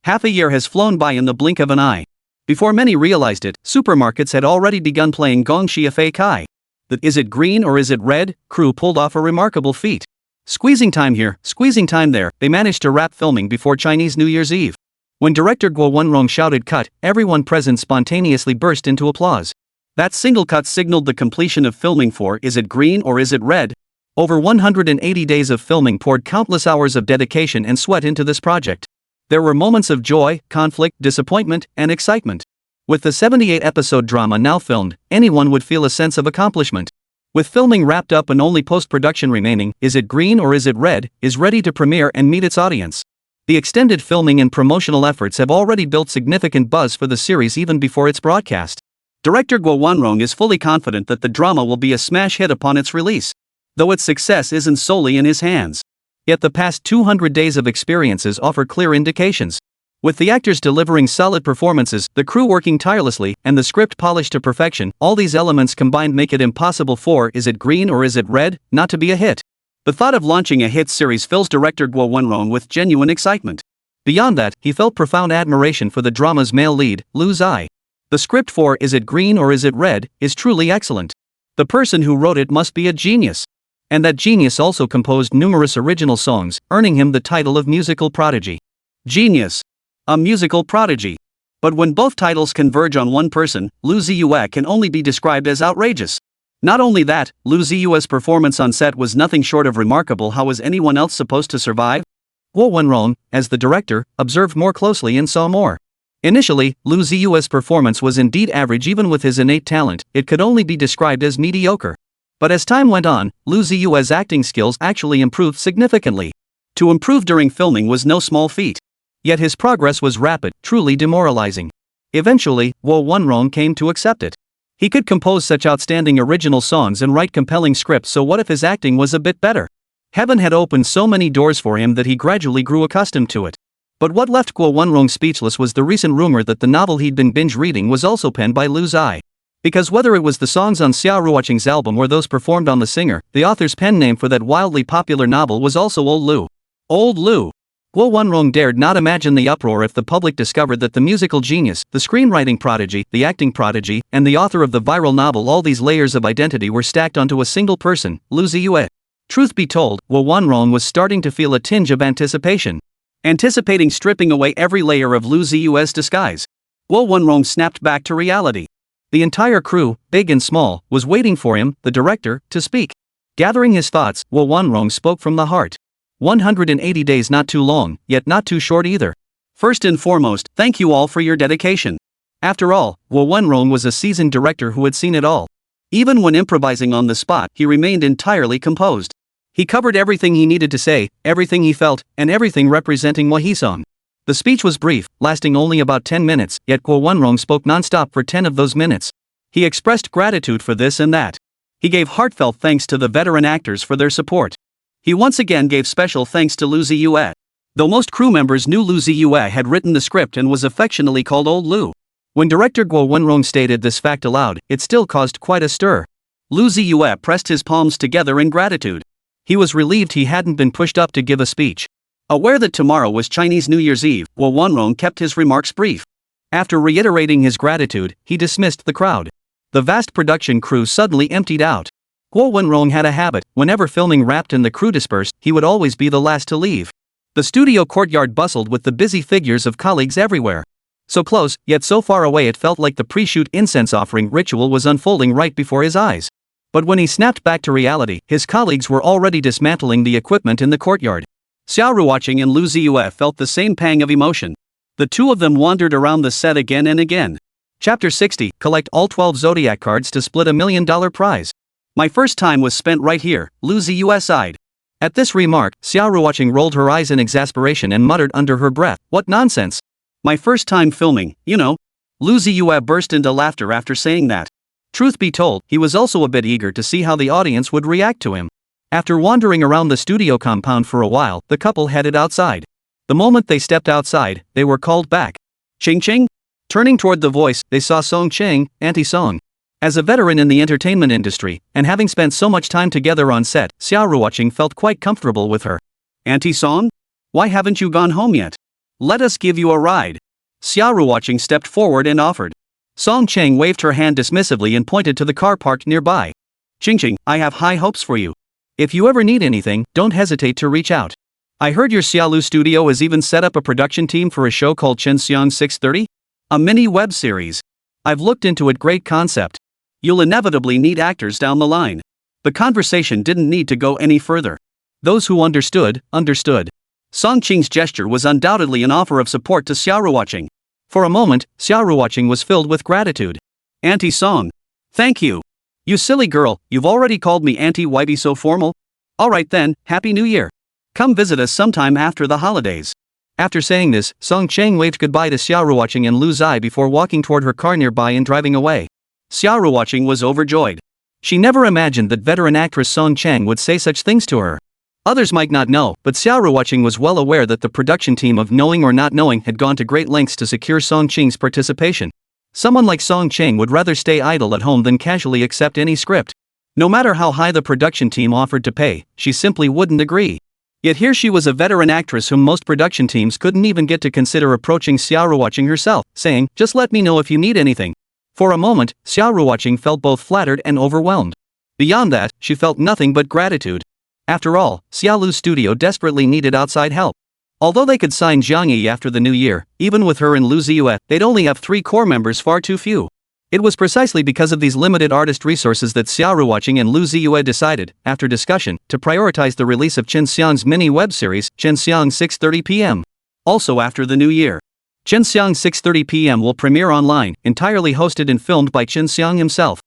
Half a year has flown by in the blink of an eye. Before many realized it, supermarkets had already begun playing Gong Xia Fei Kai. The Is It Green or Is It Red crew pulled off a remarkable feat. Squeezing time here, squeezing time there, they managed to wrap filming before Chinese New Year's Eve. When director Guo Wenrong shouted cut, everyone present spontaneously burst into applause. That single cut signaled the completion of filming for Is It Green or Is It Red? Over 180 days of filming poured countless hours of dedication and sweat into this project. There were moments of joy, conflict, disappointment, and excitement. With the 78-episode drama now filmed, anyone would feel a sense of accomplishment. With filming wrapped up and only post-production remaining, Is It Green or Is It Red is ready to premiere and meet its audience. The extended filming and promotional efforts have already built significant buzz for the series even before its broadcast. Director Guo Wenrong is fully confident that the drama will be a smash hit upon its release. Though its success isn't solely in his hands. Yet the past 200 days of experiences offer clear indications. With the actors delivering solid performances, the crew working tirelessly, and the script polished to perfection, all these elements combined make it impossible for Is It Green or Is It Red not to be a hit. The thought of launching a hit series fills director Guo Wenrong with genuine excitement. Beyond that, he felt profound admiration for the drama's male lead, Lu Ziye. The script for Is It Green or Is It Red is truly excellent. The person who wrote it must be a genius. And that genius also composed numerous original songs, earning him the title of musical prodigy. Genius. A musical prodigy. But when both titles converge on one person, Lu Ziye can only be described as outrageous. Not only that, Lu Ziye's performance on set was nothing short of remarkable. How was anyone else supposed to survive? Guo Wenrong, as the director, observed more closely and saw more. Initially, Lu Ziye's performance was indeed average. Even with his innate talent, it could only be described as mediocre. But as time went on, Lu Ziye's acting skills actually improved significantly. To improve during filming was no small feat. Yet his progress was rapid, truly demoralizing. Eventually, Guo Wenrong came to accept it. He could compose such outstanding original songs and write compelling scripts, so what if his acting was a bit better? Heaven had opened so many doors for him that he gradually grew accustomed to it. But what left Guo Wenrong speechless was the recent rumor that the novel he'd been binge reading was also penned by Lu Ziye. Because whether it was the songs on Xia Ruoqing's album or those performed on The Singer, the author's pen name for that wildly popular novel was also Old Lu. Old Lu. Guo Wenrong dared not imagine the uproar if the public discovered that the musical genius, the screenwriting prodigy, the acting prodigy, and the author of the viral novel, all these layers of identity were stacked onto a single person, Lu Ziye. Truth be told, Guo Wenrong was starting to feel a tinge of anticipation. Anticipating stripping away every layer of Lu Ziye's disguise. Guo Wenrong snapped back to reality. The entire crew, big and small, was waiting for him, the director, to speak. Gathering his thoughts, Guo Wenrong spoke from the heart. 180 days, not too long, yet not too short either. First and foremost, thank you all for your dedication. After all, Guo Wenrong was a seasoned director who had seen it all. Even when improvising on the spot, he remained entirely composed. He covered everything he needed to say, everything he felt, and everything representing what he saw. The speech was brief, lasting only about 10 minutes, yet Guo Wenrong spoke non-stop for 10 of those minutes. He expressed gratitude for this and that. He gave heartfelt thanks to the veteran actors for their support. He once again gave special thanks to Lu Ziye. Though most crew members knew Lu Ziye had written the script and was affectionately called Old Lu. When director Guo Wenrong stated this fact aloud, it still caused quite a stir. Lu Ziye pressed his palms together in gratitude. He was relieved he hadn't been pushed up to give a speech. Aware that tomorrow was Chinese New Year's Eve, Guo Wenrong kept his remarks brief. After reiterating his gratitude, he dismissed the crowd. The vast production crew suddenly emptied out. Guo Wenrong had a habit: whenever filming wrapped and the crew dispersed, he would always be the last to leave. The studio courtyard bustled with the busy figures of colleagues everywhere. So close, yet so far away it felt like the pre-shoot incense offering ritual was unfolding right before his eyes. But when he snapped back to reality, his colleagues were already dismantling the equipment in the courtyard. Xia Ruoqing and Lu Ziye felt the same pang of emotion. The two of them wandered around the set again and again. Chapter 60, collect all 12 zodiac cards to split $1 million prize. My first time was spent right here, Lu Ziye sighed. At this remark, Xia Ruoqing rolled her eyes in exasperation and muttered under her breath, "What nonsense! My first time filming, you know." Lu Ziye burst into laughter after saying that. Truth be told, he was also a bit eager to see how the audience would react to him. After wandering around the studio compound for a while, the couple headed outside. The moment they stepped outside, they were called back. Ching Ching? Turning toward the voice, they saw Song Cheng, Auntie Song. As a veteran in the entertainment industry, and having spent so much time together on set, Xia Ruoqing felt quite comfortable with her. Auntie Song? Why haven't you gone home yet? Let us give you a ride. Xia Ruoqing stepped forward and offered. Song Cheng waved her hand dismissively and pointed to the car parked nearby. Ching Ching, I have high hopes for you. If you ever need anything, don't hesitate to reach out. I heard your Xiaolu studio has even set up a production team for a show called Chen Xiang 630? A mini web series. I've looked into it, great concept. You'll inevitably need actors down the line. The conversation didn't need to go any further. Those who understood, understood. Song Cheng's gesture was undoubtedly an offer of support to Xia Ruoqing. For a moment, Xia Ruoqing was filled with gratitude. Auntie Song. Thank you. You silly girl, you've already called me Auntie. Why be so formal? Alright then, Happy New Year. Come visit us sometime after the holidays. After saying this, Song Cheng waved goodbye to Xia Ruoqing and Lu Ziye before walking toward her car nearby and driving away. Xia Ruoqing was overjoyed. She never imagined that veteran actress Song Cheng would say such things to her. Others might not know, but Xia Ruoqing was well aware that the production team of Knowing or Not Knowing had gone to great lengths to secure Song Cheng's participation. Someone like Song Cheng would rather stay idle at home than casually accept any script. No matter how high the production team offered to pay, she simply wouldn't agree. Yet here she was, a veteran actress whom most production teams couldn't even get to consider approaching Xia Ruoqing herself, saying, "Just let me know if you need anything." For a moment, Xia Ruoqing felt both flattered and overwhelmed. Beyond that, she felt nothing but gratitude. After all, Xiaolu's studio desperately needed outside help. Although they could sign Zhang Yi after the new year, even with her and Lu Ziye, they'd only have 3 core members, far too few. It was precisely because of these limited artist resources that Xia Ruoqing and Lu Ziye decided, after discussion, to prioritize the release of Chen Xiang's mini web series, Chen Xiang 6:30 p.m. Also after the new year. Chen Xiang 6:30 p.m. will premiere online, entirely hosted and filmed by Chen Xiang himself.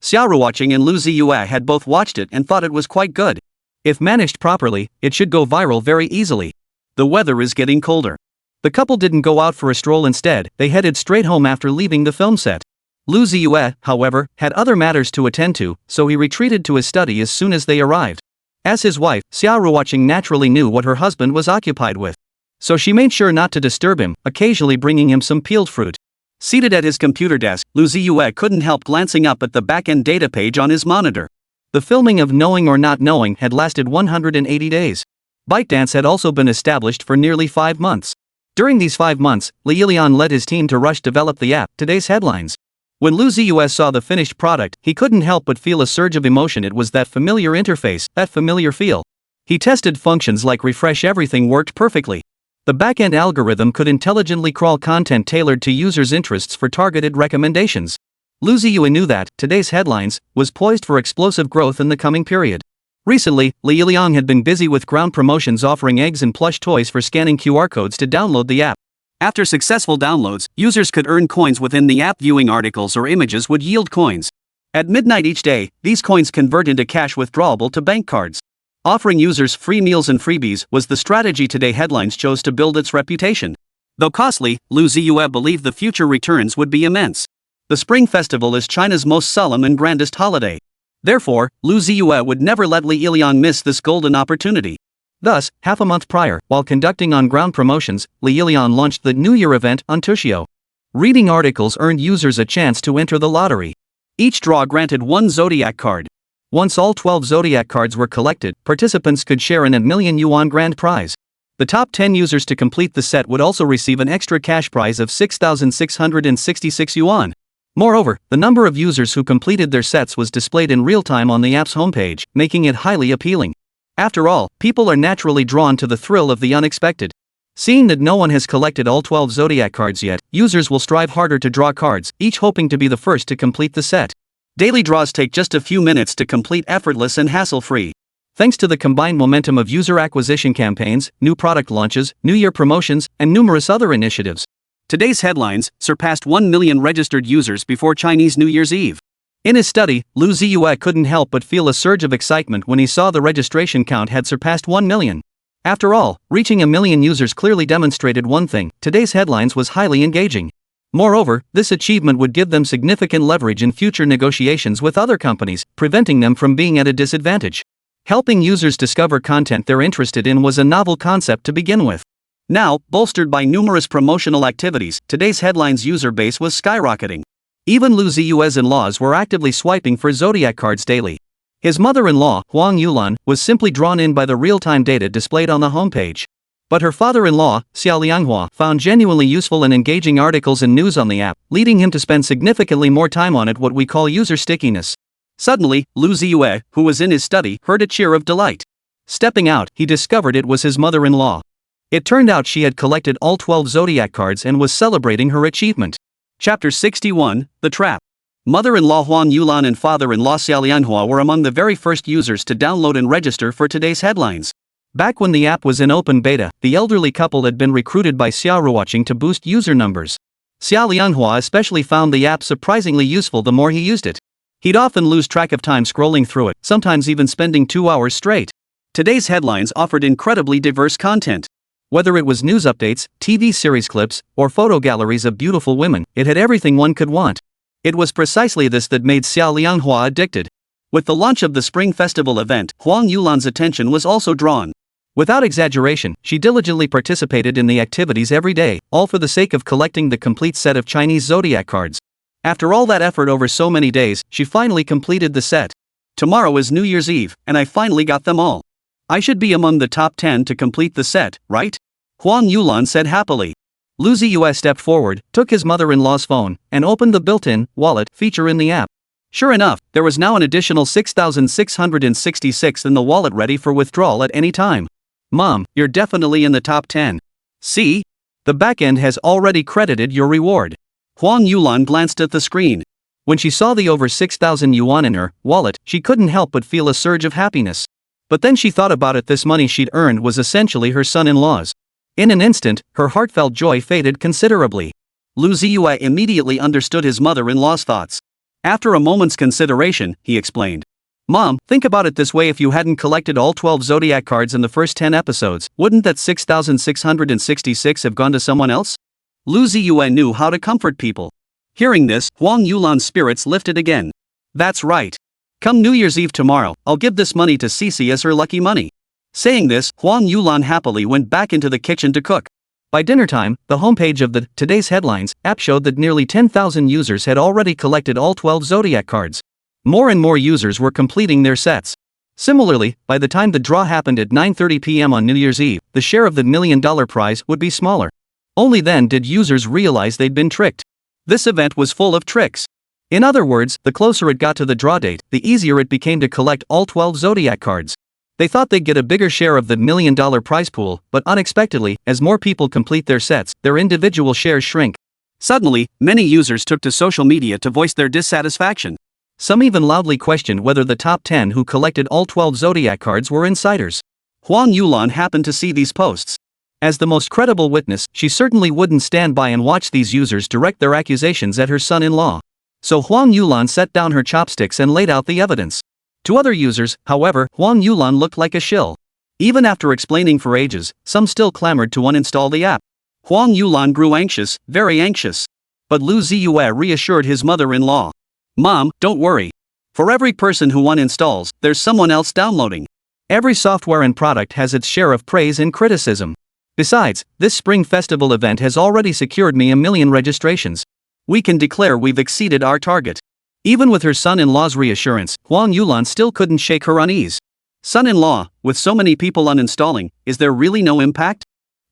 Xia Ruoqing and Lu Ziye had both watched it and thought it was quite good. If managed properly, it should go viral very easily. The weather is getting colder. The couple didn't go out for a stroll, instead, they headed straight home after leaving the film set. Lu Ziye, however, had other matters to attend to, so he retreated to his study as soon as they arrived. As his wife, Xia Ruoqing naturally knew what her husband was occupied with. So she made sure not to disturb him, occasionally bringing him some peeled fruit. Seated at his computer desk, Lu Ziye couldn't help glancing up at the back-end data page on his monitor. The filming of Knowing or Not Knowing had lasted 180 days. ByteDance had also been established for nearly 5 months. During these 5 months, Lian led his team to rush develop the app, Today's Headlines. When Lu Ziye saw the finished product, he couldn't help but feel a surge of emotion. It was that familiar interface, that familiar feel. He tested functions like refresh, everything worked perfectly. The backend algorithm could intelligently crawl content tailored to users' interests for targeted recommendations. Lu Ziye knew that Today's Headlines was poised for explosive growth in the coming period. Recently, Lian had been busy with ground promotions offering eggs and plush toys for scanning QR codes to download the app. After successful downloads, users could earn coins within the app. Viewing articles or images would yield coins. At midnight each day, these coins convert into cash withdrawable to bank cards. Offering users free meals and freebies was the strategy Today's Headlines chose to build its reputation. Though costly, Lu Ziye believed the future returns would be immense. The Spring Festival is China's most solemn and grandest holiday. Therefore, Lu Ziye would never let Lian miss this golden opportunity. Thus, half a month prior, while conducting on-ground promotions, Lian launched the New Year event on Tuxio. Reading articles earned users a chance to enter the lottery. Each draw granted one zodiac card. Once all 12 zodiac cards were collected, participants could share in a million-yuan grand prize. The top 10 users to complete the set would also receive an extra cash prize of 6,666 yuan. Moreover, the number of users who completed their sets was displayed in real time on the app's homepage, making it highly appealing. After all, people are naturally drawn to the thrill of the unexpected. Seeing that no one has collected all 12 zodiac cards yet, users will strive harder to draw cards, each hoping to be the first to complete the set. Daily draws take just a few minutes to complete, effortless and hassle-free. Thanks to the combined momentum of user acquisition campaigns, new product launches, New Year promotions, and numerous other initiatives, Today's Headlines surpassed 1 million registered users before Chinese New Year's Eve. In his study, Lu Ziye couldn't help but feel a surge of excitement when he saw the registration count had surpassed 1 million. After all, reaching a million users clearly demonstrated one thing: Today's Headlines was highly engaging. Moreover, this achievement would give them significant leverage in future negotiations with other companies, preventing them from being at a disadvantage. Helping users discover content they're interested in was a novel concept to begin with. Now, bolstered by numerous promotional activities, Today's Headlines user base was skyrocketing. Even Lu Ziye's in-laws were actively swiping for zodiac cards daily. His mother-in-law, Huang Yulan, was simply drawn in by the real-time data displayed on the homepage. But her father-in-law, Xia Ruoqing, found genuinely useful and engaging articles and news on the app, leading him to spend significantly more time on it, what we call user stickiness. Suddenly, Lu Ziye, who was in his study, heard a cheer of delight. Stepping out, he discovered it was his mother-in-law. It turned out she had collected all 12 zodiac cards and was celebrating her achievement. Chapter 61, The Trap. Mother-in-law Huang Yulan and father-in-law Xia Ruoqing were among the very first users to download and register for Today's Headlines. Back when the app was in open beta, the elderly couple had been recruited by Xia Ruoqing to boost user numbers. Xia Ruoqing especially found the app surprisingly useful the more he used it. He'd often lose track of time scrolling through it, sometimes even spending 2 hours straight. Today's Headlines offered incredibly diverse content. Whether it was news updates, TV series clips, or photo galleries of beautiful women, it had everything one could want. It was precisely this that made Xia Ruoqing addicted. With the launch of the Spring Festival event, Huang Yulan's attention was also drawn. Without exaggeration, she diligently participated in the activities every day, all for the sake of collecting the complete set of Chinese zodiac cards. After all that effort over so many days, she finally completed the set. Tomorrow is New Year's Eve, and I finally got them all. I should be among the top 10 to complete the set, right? Huang Yulan said happily. Lu Ziye stepped forward, took his mother-in-law's phone, and opened the built-in wallet feature in the app. Sure enough, there was now an additional 6,666 in the wallet ready for withdrawal at any time. Mom, you're definitely in the top 10. See? The backend has already credited your reward. Huang Yulan glanced at the screen. When she saw the over 6,000 yuan in her wallet, she couldn't help but feel a surge of happiness. But then she thought about it, this money she'd earned was essentially her son-in-law's. In an instant, her heartfelt joy faded considerably. Lu Ziye immediately understood his mother-in-law's thoughts. After a moment's consideration, he explained. Mom, think about it this way, if you hadn't collected all 12 zodiac cards in the first 10 episodes, wouldn't that 6,666 have gone to someone else? Lu Ziye knew how to comfort people. Hearing this, Huang Yulan's spirits lifted again. That's right. Come New Year's Eve tomorrow, I'll give this money to Xixi as her lucky money. Saying this, Huang Yulan happily went back into the kitchen to cook. By dinner time, the homepage of the Today's Headlines app showed that nearly 10,000 users had already collected all 12 zodiac cards. More and more users were completing their sets. Similarly, by the time the draw happened at 9:30 p.m. on New Year's Eve, the share of the $1 million prize would be smaller. Only then did users realize they'd been tricked. This event was full of tricks. In other words, the closer it got to the draw date, the easier it became to collect all 12 zodiac cards. They thought they'd get a bigger share of the $1 million prize pool, but unexpectedly, as more people complete their sets, their individual shares shrink. Suddenly, many users took to social media to voice their dissatisfaction. Some even loudly questioned whether the top 10 who collected all 12 zodiac cards were insiders. Huang Yulan happened to see these posts. As the most credible witness, she certainly wouldn't stand by and watch these users direct their accusations at her son-in-law. So Huang Yulan set down her chopsticks and laid out the evidence. To other users, however, Huang Yulan looked like a shill. Even after explaining for ages, some still clamored to uninstall the app. Huang Yulan grew anxious, very anxious. But Lu Ziye reassured his mother-in-law. Mom, don't worry. For every person who uninstalls, there's someone else downloading. Every software and product has its share of praise and criticism. Besides, this Spring Festival event has already secured me 1 million registrations. We can declare we've exceeded our target. Even with her son-in-law's reassurance, Huang Yulan still couldn't shake her unease. Son-in-law, with so many people uninstalling, is there really no impact?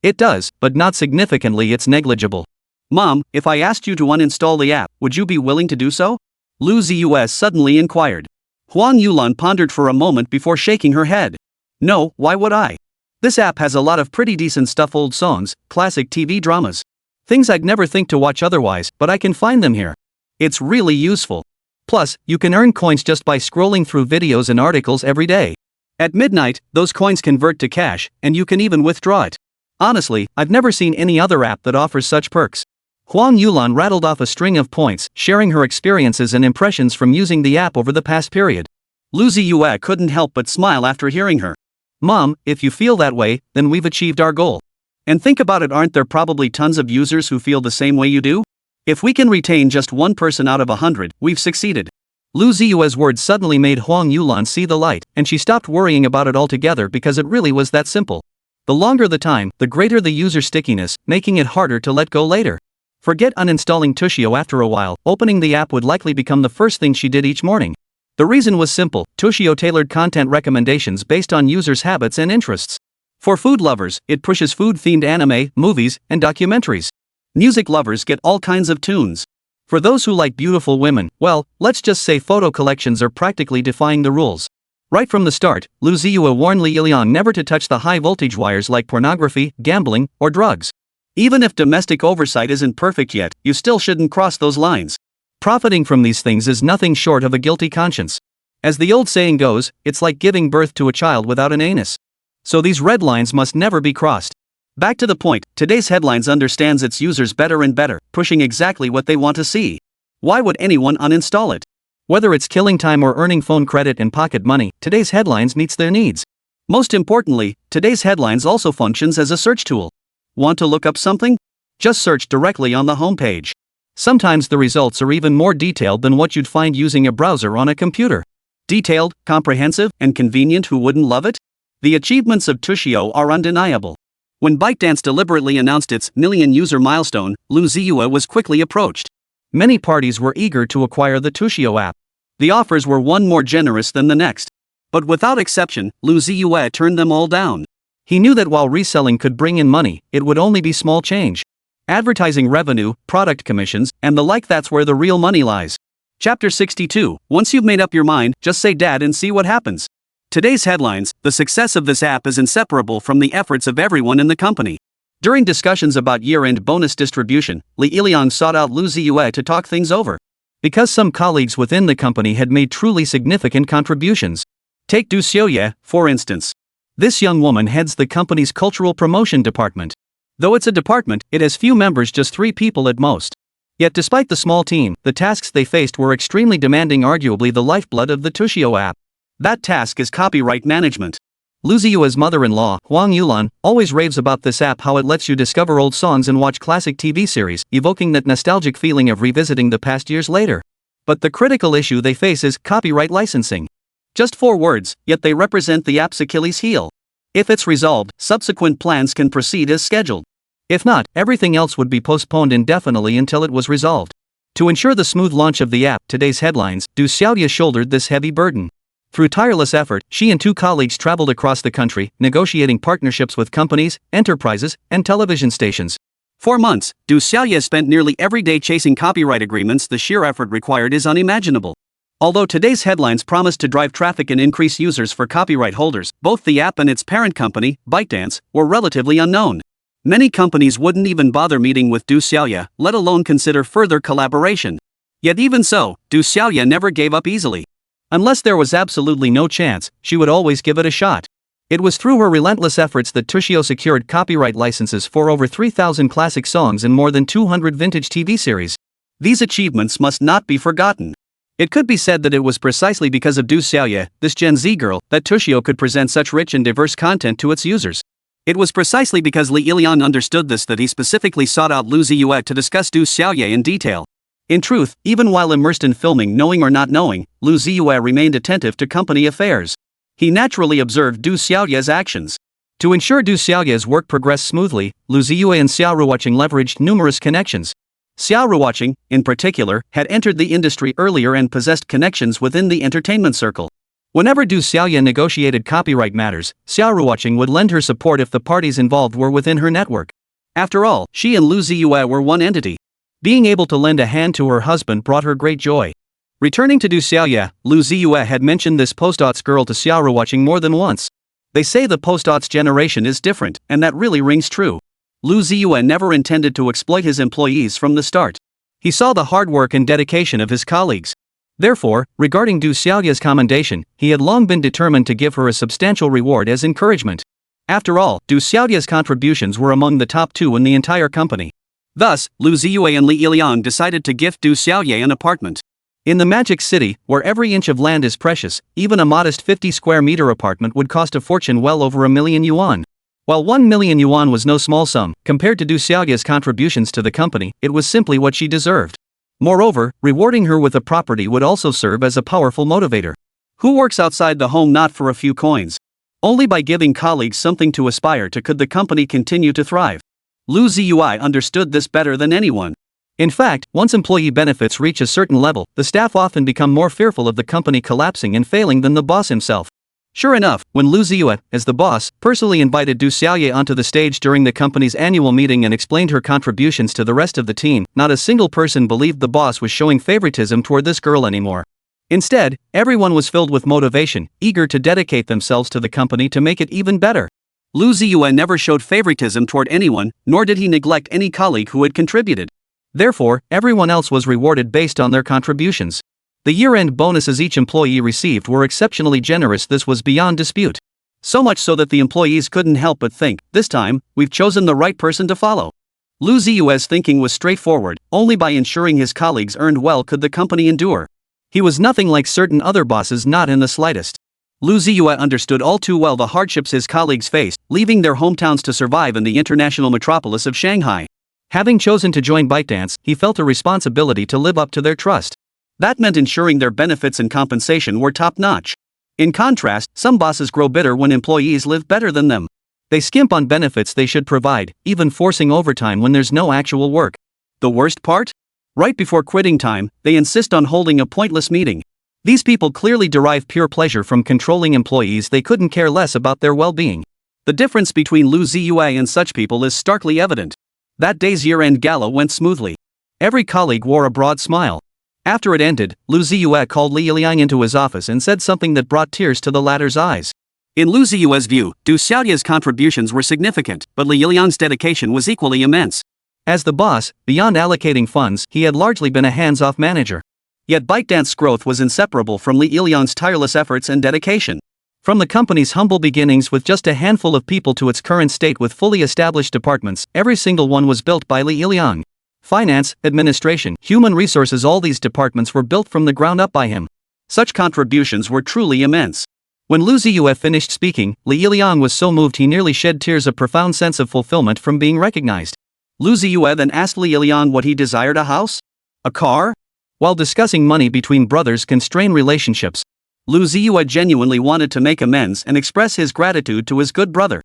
It does, but not significantly, it's negligible. Mom, if I asked you to uninstall the app, would you be willing to do so? Lu Ziye suddenly inquired. Huang Yulan pondered for a moment before shaking her head. No, why would I? This app has a lot of pretty decent stuff, old songs, classic TV dramas. Things I'd never think to watch otherwise, but I can find them here. It's really useful. Plus, you can earn coins just by scrolling through videos and articles every day. At midnight, those coins convert to cash, and you can even withdraw it. Honestly, I've never seen any other app that offers such perks. Huang Yulan rattled off a string of points, sharing her experiences and impressions from using the app over the past period. Lu Ziye couldn't help but smile after hearing her. Mom, if you feel that way, then we've achieved our goal. And think about it, aren't there probably tons of users who feel the same way you do? If we can retain just one person out of 100, we've succeeded. Lu Ziye's words suddenly made Huang Yulan see the light, and she stopped worrying about it altogether because it really was that simple. The longer the time, the greater the user stickiness, making it harder to let go later. Forget uninstalling Tuxio. After a while, opening the app would likely become the first thing she did each morning. The reason was simple: Tuxio tailored content recommendations based on users' habits and interests. For food lovers, it pushes food-themed anime, movies, and documentaries. Music lovers get all kinds of tunes. For those who like beautiful women, well, let's just say photo collections are practically defying the rules. Right from the start, Lu Ziye warned Li Yiliang never to touch the high-voltage wires like pornography, gambling, or drugs. Even if domestic oversight isn't perfect yet, you still shouldn't cross those lines. Profiting from these things is nothing short of a guilty conscience. As the old saying goes, it's like giving birth to a child without an anus. So these red lines must never be crossed. Back to the point, Today's Headlines understands its users better and better, pushing exactly what they want to see. Why would anyone uninstall it? Whether it's killing time or earning phone credit and pocket money, Today's Headlines meets their needs. Most importantly, Today's Headlines also functions as a search tool. Want to look up something? Just search directly on the homepage. Sometimes the results are even more detailed than what you'd find using a browser on a computer. Detailed, comprehensive, and convenient. Who wouldn't love it? The achievements of Tuxio are undeniable. When ByteDance deliberately announced its million-user milestone, Lu Ziye was quickly approached. Many parties were eager to acquire the Tuxio app. The offers were one more generous than the next. But without exception, Lu Ziye turned them all down. He knew that while reselling could bring in money, it would only be small change. Advertising revenue, product commissions, and the like, that's where the real money lies. Chapter 62. Once you've made up your mind, just say dad and see what happens. Today's Headlines. The success of this app is inseparable from the efforts of everyone in the company. During discussions about year-end bonus distribution, Li Yiliang sought out Lu Ziye to talk things over. because some colleagues within the company had made truly significant contributions. Take Du Ziye, for instance. This young woman heads the company's cultural promotion department. Though it's a department, it has few members, just 3 people at most. Yet despite the small team, the tasks they faced were extremely demanding, arguably the lifeblood of the Tuxio app. That task is copyright management. Lu Ziye's mother-in-law, Huang Yulan, always raves about this app, how it lets you discover old songs and watch classic TV series, evoking that nostalgic feeling of revisiting the past years later. But the critical issue they face is copyright licensing. Just 4 words, yet they represent the app's Achilles heel. If it's resolved, subsequent plans can proceed as scheduled. If not, everything else would be postponed indefinitely until it was resolved. To ensure the smooth launch of the app, today's headlines, Du Ziye shouldered this heavy burden. Through tireless effort, she and 2 colleagues traveled across the country, negotiating partnerships with companies, enterprises, and television stations. For months, Du Ziye spent nearly every day chasing copyright agreements. The sheer effort required is unimaginable. Although today's headlines promised to drive traffic and increase users for copyright holders, both the app and its parent company, ByteDance, were relatively unknown. Many companies wouldn't even bother meeting with Du Ziye, let alone consider further collaboration. Yet even so, Du Ziye never gave up easily. Unless there was absolutely no chance, she would always give it a shot. It was through her relentless efforts that Tuxio secured copyright licenses for over 3,000 classic songs and more than 200 vintage TV series. These achievements must not be forgotten. It could be said that it was precisely because of Du Ziye, this Gen Z girl, that Tuxio could present such rich and diverse content to its users. It was precisely because Li Ilian understood this that he specifically sought out Lu Ziye to discuss Du Ziye in detail. In truth, even while immersed in filming, knowing or not knowing, Lu Ziye remained attentive to company affairs. He naturally observed Du Ziye's actions. To ensure Du Ziye's work progressed smoothly, Lu Ziye and Xia Ruoqing leveraged numerous connections. Xia Ruoqing, in particular, had entered the industry earlier and possessed connections within the entertainment circle. Whenever Du Ziye negotiated copyright matters, Xia Ruoqing would lend her support if the parties involved were within her network. After all, she and Lu Ziye were one entity. Being able to lend a hand to her husband brought her great joy. Returning to Du Ziye, Lu Ziye had mentioned this post-aughts girl to Xia Ruoqing more than once. They say the post-aughts generation is different, and that really rings true. Lu Ziye never intended to exploit his employees from the start. He saw the hard work and dedication of his colleagues. Therefore, regarding Du Ziye's commendation, he had long been determined to give her a substantial reward as encouragement. After all, Du Ziye's contributions were among the top 2 in the entire company. Thus, Lu Ziye and Li Ilian decided to gift Du Ziye an apartment. In the Magic City, where every inch of land is precious, even a modest 50 square meter apartment would cost a fortune, well over $1,000,000. While $1,000,000 was no small sum, compared to Du Ziye's contributions to the company, it was simply what she deserved. Moreover, rewarding her with a property would also serve as a powerful motivator. Who works outside the home not for a few coins? Only by giving colleagues something to aspire to could the company continue to thrive. Lu Ziye understood this better than anyone. In fact, once employee benefits reach a certain level, the staff often become more fearful of the company collapsing and failing than the boss himself. Sure enough, when Lu Ziye, as the boss, personally invited Du Ziye onto the stage during the company's annual meeting and explained her contributions to the rest of the team, not a single person believed the boss was showing favoritism toward this girl anymore. Instead, everyone was filled with motivation, eager to dedicate themselves to the company to make it even better. Lu Ziye never showed favoritism toward anyone, nor did he neglect any colleague who had contributed. Therefore, everyone else was rewarded based on their contributions. The year-end bonuses each employee received were exceptionally generous. This was beyond dispute. So much so that the employees couldn't help but think, this time, we've chosen the right person to follow. Lu Ziye's thinking was straightforward. Only by ensuring his colleagues earned well could the company endure. He was nothing like certain other bosses, not in the slightest. Lu Ziye understood all too well the hardships his colleagues faced, leaving their hometowns to survive in the international metropolis of Shanghai. Having chosen to join ByteDance, he felt a responsibility to live up to their trust. That meant ensuring their benefits and compensation were top-notch. In contrast, some bosses grow bitter when employees live better than them. They skimp on benefits they should provide, even forcing overtime when there's no actual work. The worst part? Right before quitting time, they insist on holding a pointless meeting. These people clearly derive pure pleasure from controlling employees. They couldn't care less about their well-being. The difference between Lu Ziye and such people is starkly evident. That day's year-end gala went smoothly. Every colleague wore a broad smile. After it ended, Lu Ziye called Li Ilian into his office and said something that brought tears to the latter's eyes. In Lu Ziye's view, Du Ziye's contributions were significant, but Li Ilian's dedication was equally immense. As the boss, beyond allocating funds, he had largely been a hands-off manager. Yet ByteDance's growth was inseparable from Li Yiliang's tireless efforts and dedication. From the company's humble beginnings with just a handful of people to its current state with fully established departments, every single one was built by Li Yiliang. Finance, administration, human resources, all these departments were built from the ground up by him. Such contributions were truly immense. When Lu Ziye finished speaking, Li Yiliang was so moved he nearly shed tears of profound sense of fulfillment from being recognized. Lu Ziye then asked Li Yiliang what he desired: a house? A car? While discussing money between brothers can strain relationships, Lu Ziye genuinely wanted to make amends and express his gratitude to his good brother.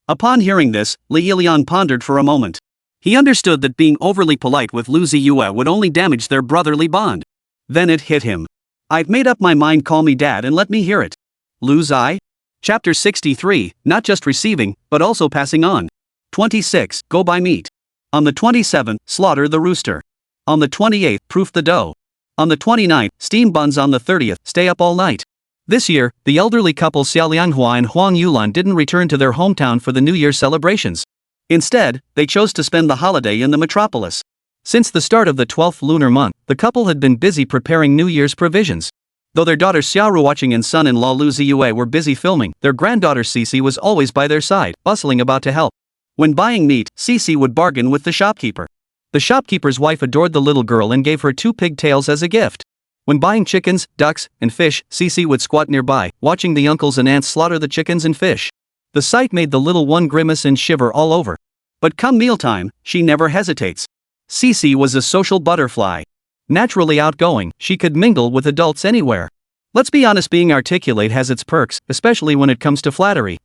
Upon hearing this, Li Yiliang pondered for a moment. He understood that being overly polite with Lu Ziye would only damage their brotherly bond. Then it hit him. I've made up my mind, call me dad and let me hear it. Lu Ziye? Chapter 63, not just receiving, but also passing on. 26, go buy meat. On the 27th, slaughter the rooster. On the 28th, proof the dough. On the 29th, steam buns. On the 30th, stay up all night. This year, the elderly couple Xia Lianghua and Huang Yulan didn't return to their hometown for the New Year celebrations. Instead, they chose to spend the holiday in the metropolis. Since the start of the 12th lunar month, the couple had been busy preparing New Year's provisions. Though their daughter Xia Ruoqing and son-in-law Lu Ziye were busy filming, their granddaughter Xixi was always by their side, bustling about to help. When buying meat, Xixi would bargain with the shopkeeper. The shopkeeper's wife adored the little girl and gave her 2 pigtails as a gift. When buying chickens, ducks, and fish, Xixi would squat nearby, watching the uncles and aunts slaughter the chickens and fish. The sight made the little one grimace and shiver all over. But come mealtime, she never hesitates. Xixi was a social butterfly. Naturally outgoing, she could mingle with adults anywhere. Let's be honest, being articulate has its perks, especially when it comes to flattery,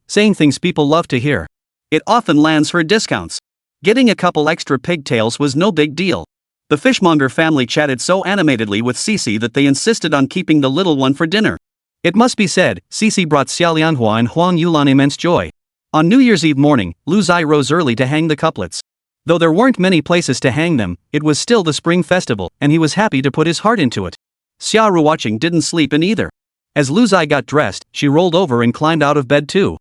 saying things people love to hear. It often lands her discounts. Getting a couple extra pigtails was no big deal. The fishmonger family chatted so animatedly with Xixi that they insisted on keeping the little one for dinner. It must be said, Xixi brought Xia Lianghua and Huang Yulan immense joy. On New Year's Eve morning, Lu Ziye rose early to hang the couplets. Though there weren't many places to hang them, it was still the spring festival, and he was happy to put his heart into it. Xia Ruoqing didn't sleep in either. As Lu Ziye got dressed, she rolled over and climbed out of bed too.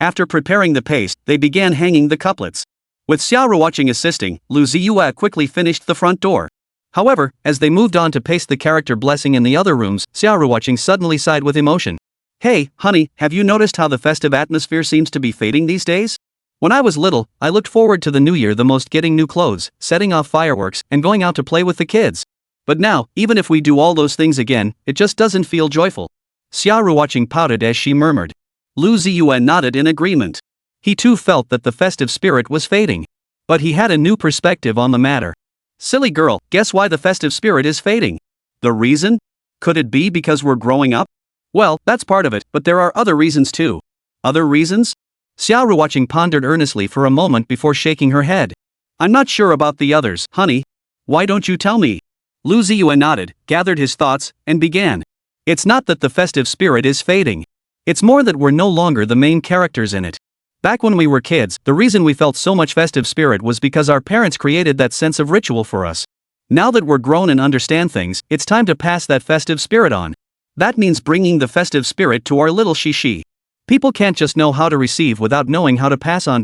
After preparing the paste, they began hanging the couplets. With Xia Ruoqing assisting, Lu Ziye quickly finished the front door. However, as they moved on to paste the character blessing in the other rooms, Xia Ruoqing suddenly sighed with emotion. Hey, honey, have you noticed how the festive atmosphere seems to be fading these days? When I was little, I looked forward to the new year the most, getting new clothes, setting off fireworks, and going out to play with the kids. But now, even if we do all those things again, it just doesn't feel joyful. Xia Ruoqing pouted as she murmured. Lu Ziye nodded in agreement. He too felt that the festive spirit was fading. But he had a new perspective on the matter. Silly girl, guess why the festive spirit is fading? The reason? Could it be because we're growing up? Well, that's part of it, but there are other reasons too. Other reasons? Xia Ruoqing pondered earnestly for a moment before shaking her head. I'm not sure about the others, honey. Why don't you tell me? Lu Ziye nodded, gathered his thoughts, and began. It's not that the festive spirit is fading. It's more that we're no longer the main characters in it. Back when we were kids, the reason we felt so much festive spirit was because our parents created that sense of ritual for us. Now that we're grown and understand things, it's time to pass that festive spirit on. That means bringing the festive spirit to our little Xixi. People can't just know how to receive without knowing how to pass on.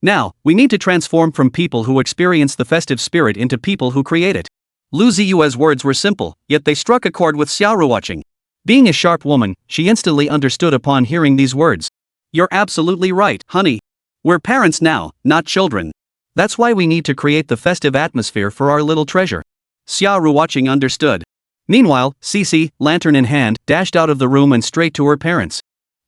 Now, we need to transform from people who experience the festive spirit into people who create it. Lu Ziye's words were simple, yet they struck a chord with Xia Ruoqing. Being a sharp woman, she instantly understood upon hearing these words. You're absolutely right, honey. We're parents now, not children. That's why we need to create the festive atmosphere for our little treasure. Xia Ruoqing understood. Meanwhile, Xixi, lantern in hand, dashed out of the room and straight to her parents.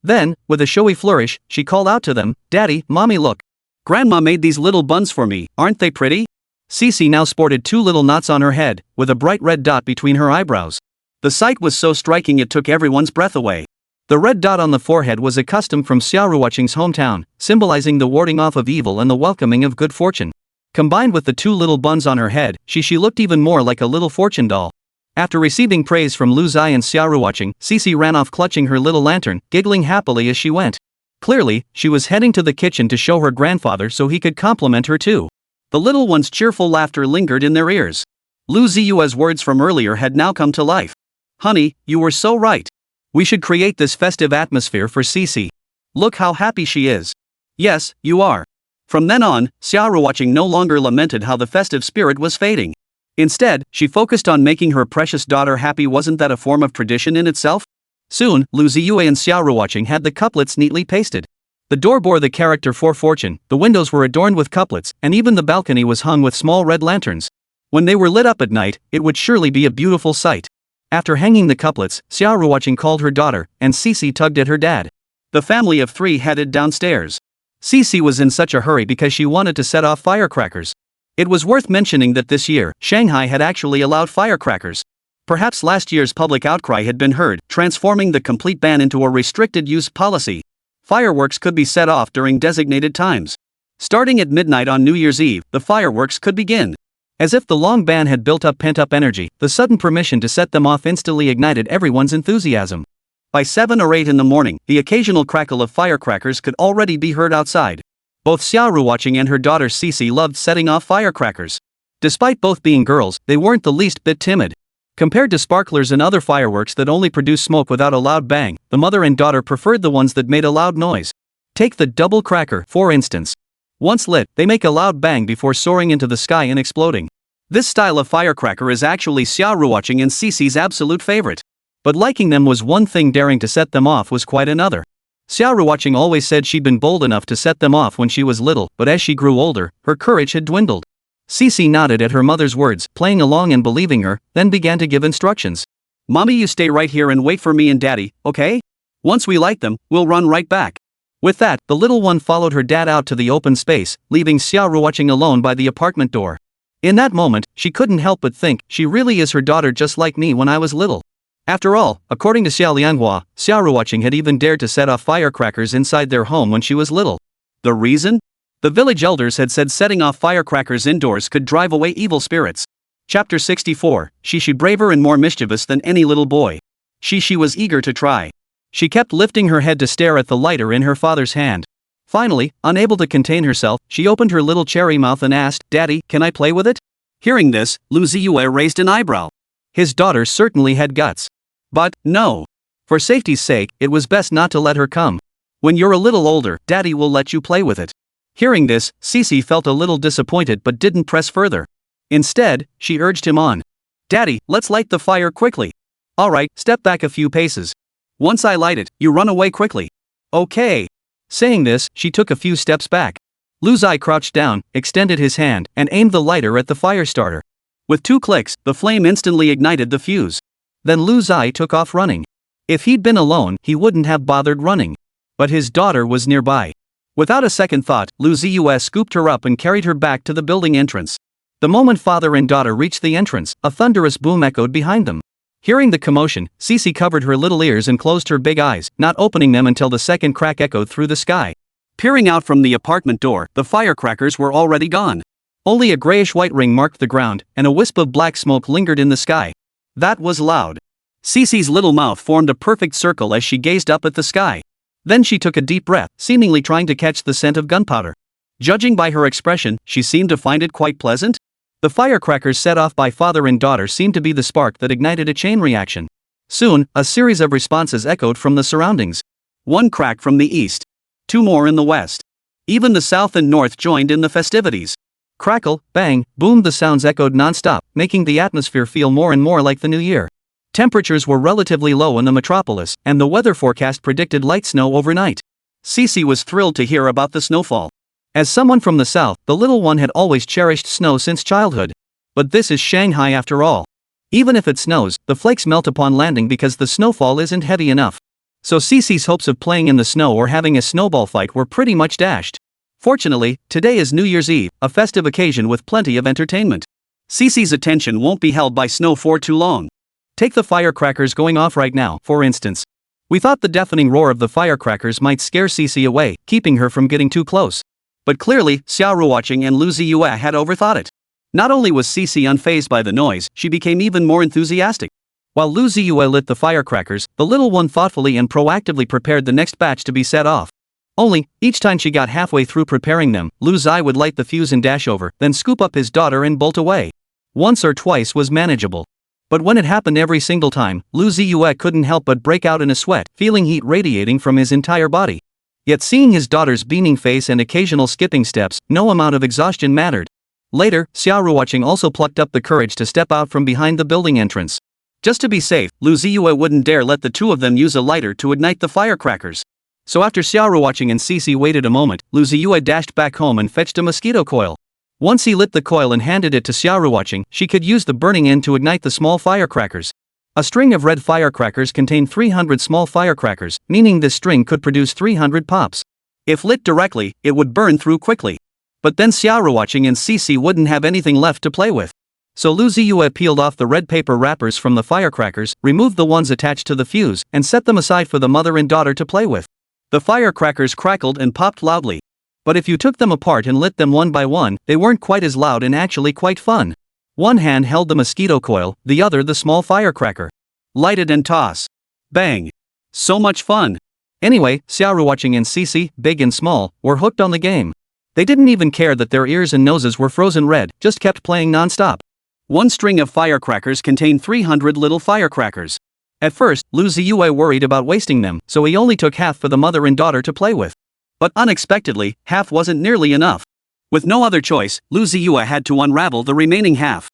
Then, with a showy flourish, she called out to them, Daddy, Mommy, look. Grandma made these little buns for me, aren't they pretty? Xixi now sported 2 little knots on her head, with a bright red dot between her eyebrows. The sight was so striking it took everyone's breath away. The red dot on the forehead was a custom from Xia Ruoqing's hometown, symbolizing the warding off of evil and the welcoming of good fortune. Combined with the 2 little buns on her head, she looked even more like a little fortune doll. After receiving praise from Lu Ziye and Xia Ruoqing, Xixi ran off clutching her little lantern, giggling happily as she went. Clearly, she was heading to the kitchen to show her grandfather so he could compliment her too. The little one's cheerful laughter lingered in their ears. Lu Ziye's words from earlier had now come to life. Honey, you were so right. We should create this festive atmosphere for Xixi. Look how happy she is. Yes, you are. From then on, Xia Ruoqing no longer lamented how the festive spirit was fading. Instead, she focused on making her precious daughter happy. Wasn't that a form of tradition in itself? Soon, Lu Ziye and Xia Ruoqing had the couplets neatly pasted. The door bore the character for fortune, the windows were adorned with couplets, and even the balcony was hung with small red lanterns. When they were lit up at night, it would surely be a beautiful sight. After hanging the couplets, Xia Ruoqing called her daughter, and Xixi tugged at her dad. The family of three headed downstairs. Xixi was in such a hurry because she wanted to set off firecrackers. It was worth mentioning that this year, Shanghai had actually allowed firecrackers. Perhaps last year's public outcry had been heard, transforming the complete ban into a restricted use policy. Fireworks could be set off during designated times. Starting at midnight on New Year's Eve, the fireworks could begin. As if the long ban had built up pent-up energy, the sudden permission to set them off instantly ignited everyone's enthusiasm. By 7 or 8 in the morning, the occasional crackle of firecrackers could already be heard outside. Both Xia Ruoqing and her daughter Xixi loved setting off firecrackers. Despite both being girls, they weren't the least bit timid. Compared to sparklers and other fireworks that only produce smoke without a loud bang, the mother and daughter preferred the ones that made a loud noise. Take the double cracker, for instance. Once lit, they make a loud bang before soaring into the sky and exploding. This style of firecracker is actually Xia Ruoqing and Xixi's absolute favorite. But liking them was one thing, daring to set them off was quite another. Xia Ruoqing always said she'd been bold enough to set them off when she was little, but as she grew older, her courage had dwindled. Xixi nodded at her mother's words, playing along and believing her, then began to give instructions. Mommy, you stay right here and wait for me and Daddy, okay? Once we light them, we'll run right back. With that, the little one followed her dad out to the open space, leaving Xia Ruoqing alone by the apartment door. In that moment, she couldn't help but think, she really is her daughter, just like me when I was little. After all, according to Xia Lianghua, Xia Ruoqing had even dared to set off firecrackers inside their home when she was little. The reason? The village elders had said setting off firecrackers indoors could drive away evil spirits. Chapter 64, Xixi, braver and more mischievous than any little boy. Xixi was eager to try. She kept lifting her head to stare at the lighter in her father's hand. Finally, unable to contain herself, she opened her little cherry mouth and asked, Daddy, can I play with it? Hearing this, Lu Ziye raised an eyebrow. His daughter certainly had guts. But, no. For safety's sake, it was best not to let her come. When you're a little older, Daddy will let you play with it. Hearing this, Xixi felt a little disappointed but didn't press further. Instead, she urged him on. Daddy, let's light the fire quickly. Alright, step back a few paces. Once I light it, you run away quickly. Okay. Saying this, she took a few steps back. Lu Ziye crouched down, extended his hand, and aimed the lighter at the fire starter. With 2 clicks, the flame instantly ignited the fuse. Then Lu Ziye took off running. If he'd been alone, he wouldn't have bothered running. But his daughter was nearby. Without a second thought, Lu Ziye scooped her up and carried her back to the building entrance. The moment father and daughter reached the entrance, a thunderous boom echoed behind them. Hearing the commotion, Xixi covered her little ears and closed her big eyes, not opening them until the second crack echoed through the sky. Peering out from the apartment door, the firecrackers were already gone. Only a grayish-white ring marked the ground, and a wisp of black smoke lingered in the sky. That was loud. Xixi's little mouth formed a perfect circle as she gazed up at the sky. Then she took a deep breath, seemingly trying to catch the scent of gunpowder. Judging by her expression, she seemed to find it quite pleasant. The firecrackers set off by father and daughter seemed to be the spark that ignited a chain reaction. Soon, a series of responses echoed from the surroundings. 1 crack from the east. 2 more in the west. Even the south and north joined in the festivities. Crackle, bang, boom, the sounds echoed non-stop, making the atmosphere feel more and more like the new year. Temperatures were relatively low in the metropolis, and the weather forecast predicted light snow overnight. Xixi was thrilled to hear about the snowfall. As someone from the south, the little one had always cherished snow since childhood. But this is Shanghai after all. Even if it snows, the flakes melt upon landing because the snowfall isn't heavy enough. So Xixi's hopes of playing in the snow or having a snowball fight were pretty much dashed. Fortunately, today is New Year's Eve, a festive occasion with plenty of entertainment. Xixi's attention won't be held by snow for too long. Take the firecrackers going off right now, for instance. We thought the deafening roar of the firecrackers might scare Xixi away, keeping her from getting too close. But clearly, Xia Ruoqing and Lu Ziye had overthought it. Not only was Xixi unfazed by the noise, she became even more enthusiastic. While Lu Ziye lit the firecrackers, the little one thoughtfully and proactively prepared the next batch to be set off. Only, each time she got halfway through preparing them, Lu Ziye would light the fuse and dash over, then scoop up his daughter and bolt away. Once or twice was manageable. But when it happened every single time, Lu Ziye couldn't help but break out in a sweat, feeling heat radiating from his entire body. Yet seeing his daughter's beaming face and occasional skipping steps, no amount of exhaustion mattered. Later, Xia Ruoqing also plucked up the courage to step out from behind the building entrance. Just to be safe, Lu Ziye wouldn't dare let the two of them use a lighter to ignite the firecrackers. So after Xia Ruoqing and Xixi waited a moment, Lu Ziye dashed back home and fetched a mosquito coil. Once he lit the coil and handed it to Xia Ruoqing, she could use the burning end to ignite the small firecrackers. A string of red firecrackers contained 300 small firecrackers, meaning this string could produce 300 pops. If lit directly, it would burn through quickly. But then Xia Ruoqing and Xixi wouldn't have anything left to play with. So Lu Ziye peeled off the red paper wrappers from the firecrackers, removed the ones attached to the fuse, and set them aside for the mother and daughter to play with. The firecrackers crackled and popped loudly. But if you took them apart and lit them one by one, they weren't quite as loud and actually quite fun. One hand held the mosquito coil, the other the small firecracker. Light it and toss. Bang. So much fun. Anyway, Xia Ruoqing and Xixi, big and small, were hooked on the game. They didn't even care that their ears and noses were frozen red, just kept playing non-stop. One string of firecrackers contained 300 little firecrackers. At first, Lu Ziye worried about wasting them, so he only took half for the mother and daughter to play with. But unexpectedly, half wasn't nearly enough. With no other choice, Lu Ziye had to unravel the remaining half.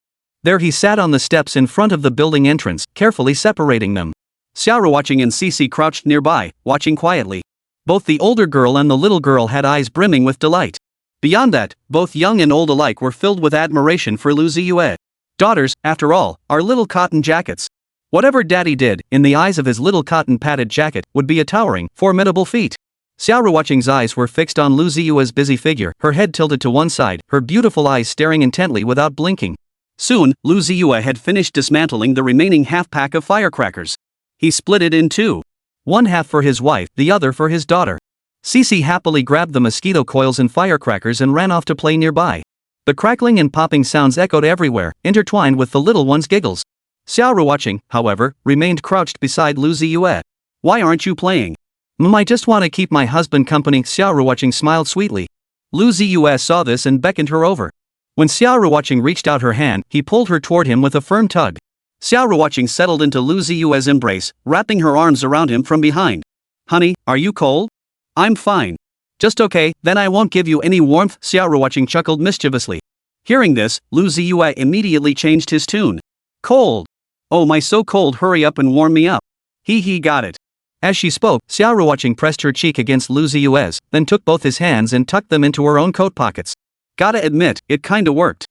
There he sat on the steps in front of the building entrance, carefully separating them. Xia Ruoqing and Xixi crouched nearby, watching quietly. Both the older girl and the little girl had eyes brimming with delight. Beyond that, both young and old alike were filled with admiration for Lu Ziye. Daughters, after all, are little cotton jackets. Whatever daddy did, in the eyes of his little cotton padded jacket, would be a towering, formidable feat. Xia Ruoqing's eyes were fixed on Lu Ziye's busy figure, her head tilted to one side, her beautiful eyes staring intently without blinking. Soon, Lu Ziye had finished dismantling the remaining half-pack of firecrackers. He split it in two. One half for his wife, the other for his daughter. Xixi happily grabbed the mosquito coils and firecrackers and ran off to play nearby. The crackling and popping sounds echoed everywhere, intertwined with the little one's giggles. Xia Ruoqing, however, remained crouched beside Lu Ziye. "Why aren't you playing?" "I just want to keep my husband company." Xia Ruoqing smiled sweetly. Lu Ziye saw this and beckoned her over. When Xia Ruoqing reached out her hand, he pulled her toward him with a firm tug. Xia Ruoqing settled into Lu Ziye's embrace, wrapping her arms around him from behind. "Honey, are you cold?" "I'm fine." "Just okay, then I won't give you any warmth." Xia Ruoqing chuckled mischievously. Hearing this, Lu Ziye immediately changed his tune. "Cold? Oh my, so cold, hurry up and warm me up." He got it. As she spoke, Xia Ruoqing pressed her cheek against Lu Ziye's, then took both his hands and tucked them into her own coat pockets. Gotta admit, it kinda worked.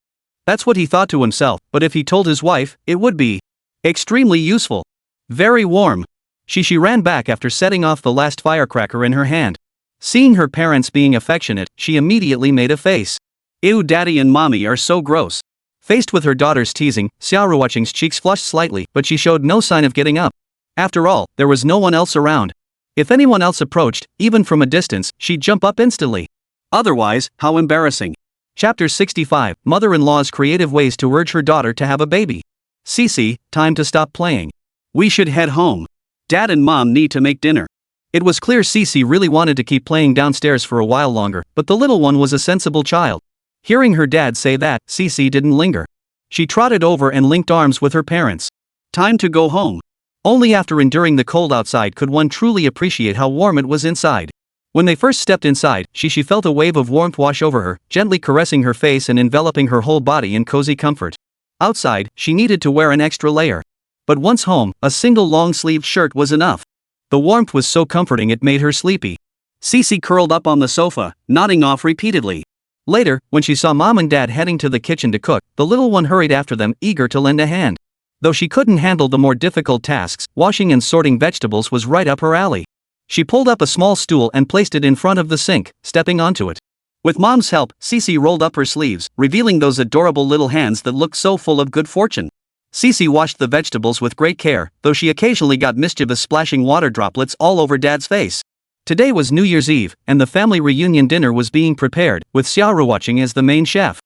That's what he thought to himself, but if he told his wife, it would be extremely useful. Very warm. She ran back after setting off the last firecracker in her hand. Seeing her parents being affectionate, she immediately made a face. "Ew, daddy and mommy are so gross." Faced with her daughter's teasing, Xia Ruoqing's cheeks flushed slightly, but she showed no sign of getting up. After all, there was no one else around. If anyone else approached, even from a distance, she'd jump up instantly. Otherwise, how embarrassing. Chapter 65, Mother-in-law's creative ways to urge her daughter to have a baby. "Xixi, time to stop playing. We should head home. Dad and Mom need to make dinner." It was clear Xixi really wanted to keep playing downstairs for a while longer, but the little one was a sensible child. Hearing her dad say that, Xixi didn't linger. She trotted over and linked arms with her parents. Time to go home. Only after enduring the cold outside could one truly appreciate how warm it was inside. When they first stepped inside, she felt a wave of warmth wash over her, gently caressing her face and enveloping her whole body in cozy comfort. Outside, she needed to wear an extra layer. But once home, a single long-sleeved shirt was enough. The warmth was so comforting it made her sleepy. Xixi curled up on the sofa, nodding off repeatedly. Later, when she saw Mom and Dad heading to the kitchen to cook, the little one hurried after them, eager to lend a hand. Though she couldn't handle the more difficult tasks, washing and sorting vegetables was right up her alley. She pulled up a small stool and placed it in front of the sink, stepping onto it. With Mom's help, Xixi rolled up her sleeves, revealing those adorable little hands that looked so full of good fortune. Xixi washed the vegetables with great care, though she occasionally got mischievous, splashing water droplets all over Dad's face. Today was New Year's Eve, and the family reunion dinner was being prepared, with Xia Ruoqing as the main chef.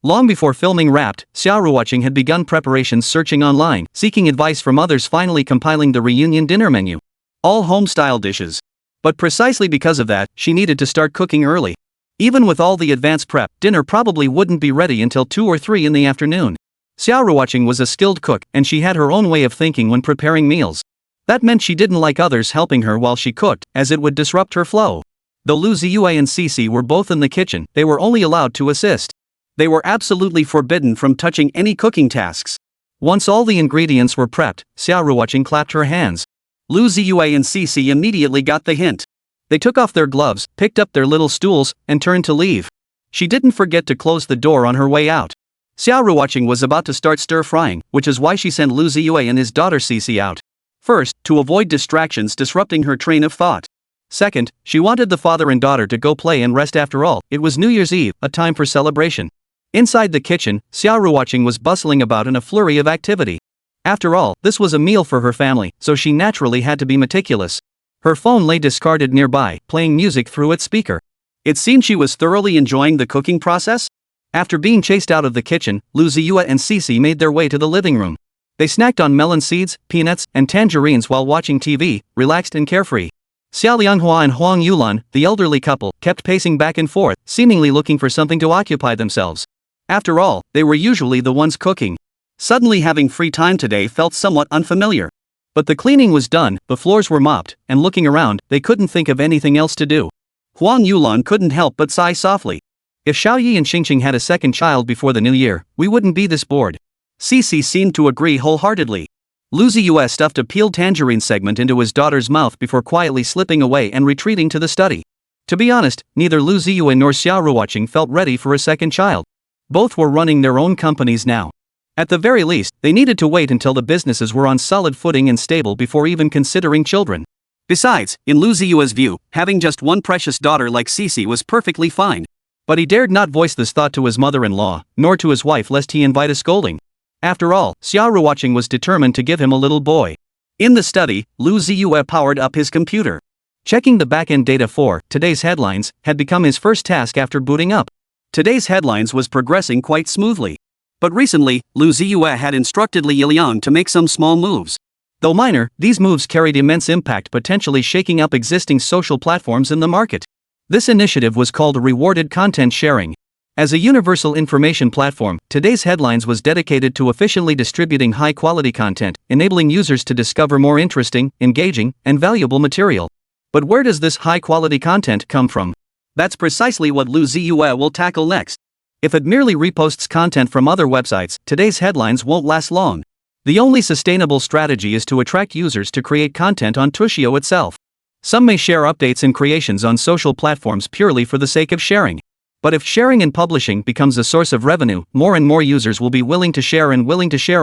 Long before filming wrapped, Xia Ruoqing had begun preparations, searching online, seeking advice from others, finally compiling the reunion dinner menu. All home-style dishes. But precisely because of that, she needed to start cooking early. Even with all the advanced prep, dinner probably wouldn't be ready until 2 or 3 in the afternoon. Xia Ruoqing was a skilled cook, and she had her own way of thinking when preparing meals. That meant she didn't like others helping her while she cooked, as it would disrupt her flow. Though Lu Ziye and Xixi were both in the kitchen, they were only allowed to assist. They were absolutely forbidden from touching any cooking tasks. Once all the ingredients were prepped, Xia Ruoqing clapped her hands. Lu Ziye and Xixi immediately got the hint. They took off their gloves, picked up their little stools, and turned to leave. She didn't forget to close the door on her way out. Xia Ruoqing was about to start stir-frying, which is why she sent Lu Ziye and his daughter Xixi out. First, to avoid distractions disrupting her train of thought. Second, she wanted the father and daughter to go play and rest. After all, it was New Year's Eve, a time for celebration. Inside the kitchen, Xia Ruoqing was bustling about in a flurry of activity. After all, this was a meal for her family, so she naturally had to be meticulous. Her phone lay discarded nearby, playing music through its speaker. It seemed she was thoroughly enjoying the cooking process. After being chased out of the kitchen, Lu Ziye and Xixi made their way to the living room. They snacked on melon seeds, peanuts, and tangerines while watching TV, relaxed and carefree. Xia Lianghua and Huang Yulan, the elderly couple, kept pacing back and forth, seemingly looking for something to occupy themselves. After all, they were usually the ones cooking. Suddenly having free time today felt somewhat unfamiliar. But the cleaning was done, the floors were mopped, and looking around, they couldn't think of anything else to do. Huang Yulan couldn't help but sigh softly. If Xiaoyi and Xingqing had a second child before the new year, we wouldn't be this bored. Xixi seemed to agree wholeheartedly. Lu Ziye stuffed a peeled tangerine segment into his daughter's mouth before quietly slipping away and retreating to the study. To be honest, neither Lu Ziye nor Xia Ruoqing felt ready for a second child. Both were running their own companies now. At the very least, they needed to wait until the businesses were on solid footing and stable before even considering children. Besides, in Lu Ziye's view, having just one precious daughter like Xixi was perfectly fine. But he dared not voice this thought to his mother-in-law, nor to his wife lest he invite a scolding. After all, Xia Ruoqing was determined to give him a little boy. In the study, Lu Ziye powered up his computer. Checking the back-end data for today's headlines had become his first task after booting up. Today's headlines was progressing quite smoothly. But recently, Lu Ziye had instructed Li Yiliang to make some small moves. Though minor, these moves carried immense impact, potentially shaking up existing social platforms in the market. This initiative was called rewarded content sharing. As a universal information platform, today's headlines was dedicated to efficiently distributing high-quality content, enabling users to discover more interesting, engaging, and valuable material. But where does this high-quality content come from? That's precisely what Lu Ziye will tackle next. If it merely reposts content from other websites, today's headlines won't last long. The only sustainable strategy is to attract users to create content on Tuxio itself. Some may share updates and creations on social platforms purely for the sake of sharing. But if sharing and publishing becomes a source of revenue, more and more users will be willing to share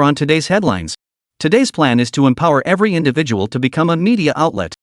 on today's headlines. Today's plan is to empower every individual to become a media outlet.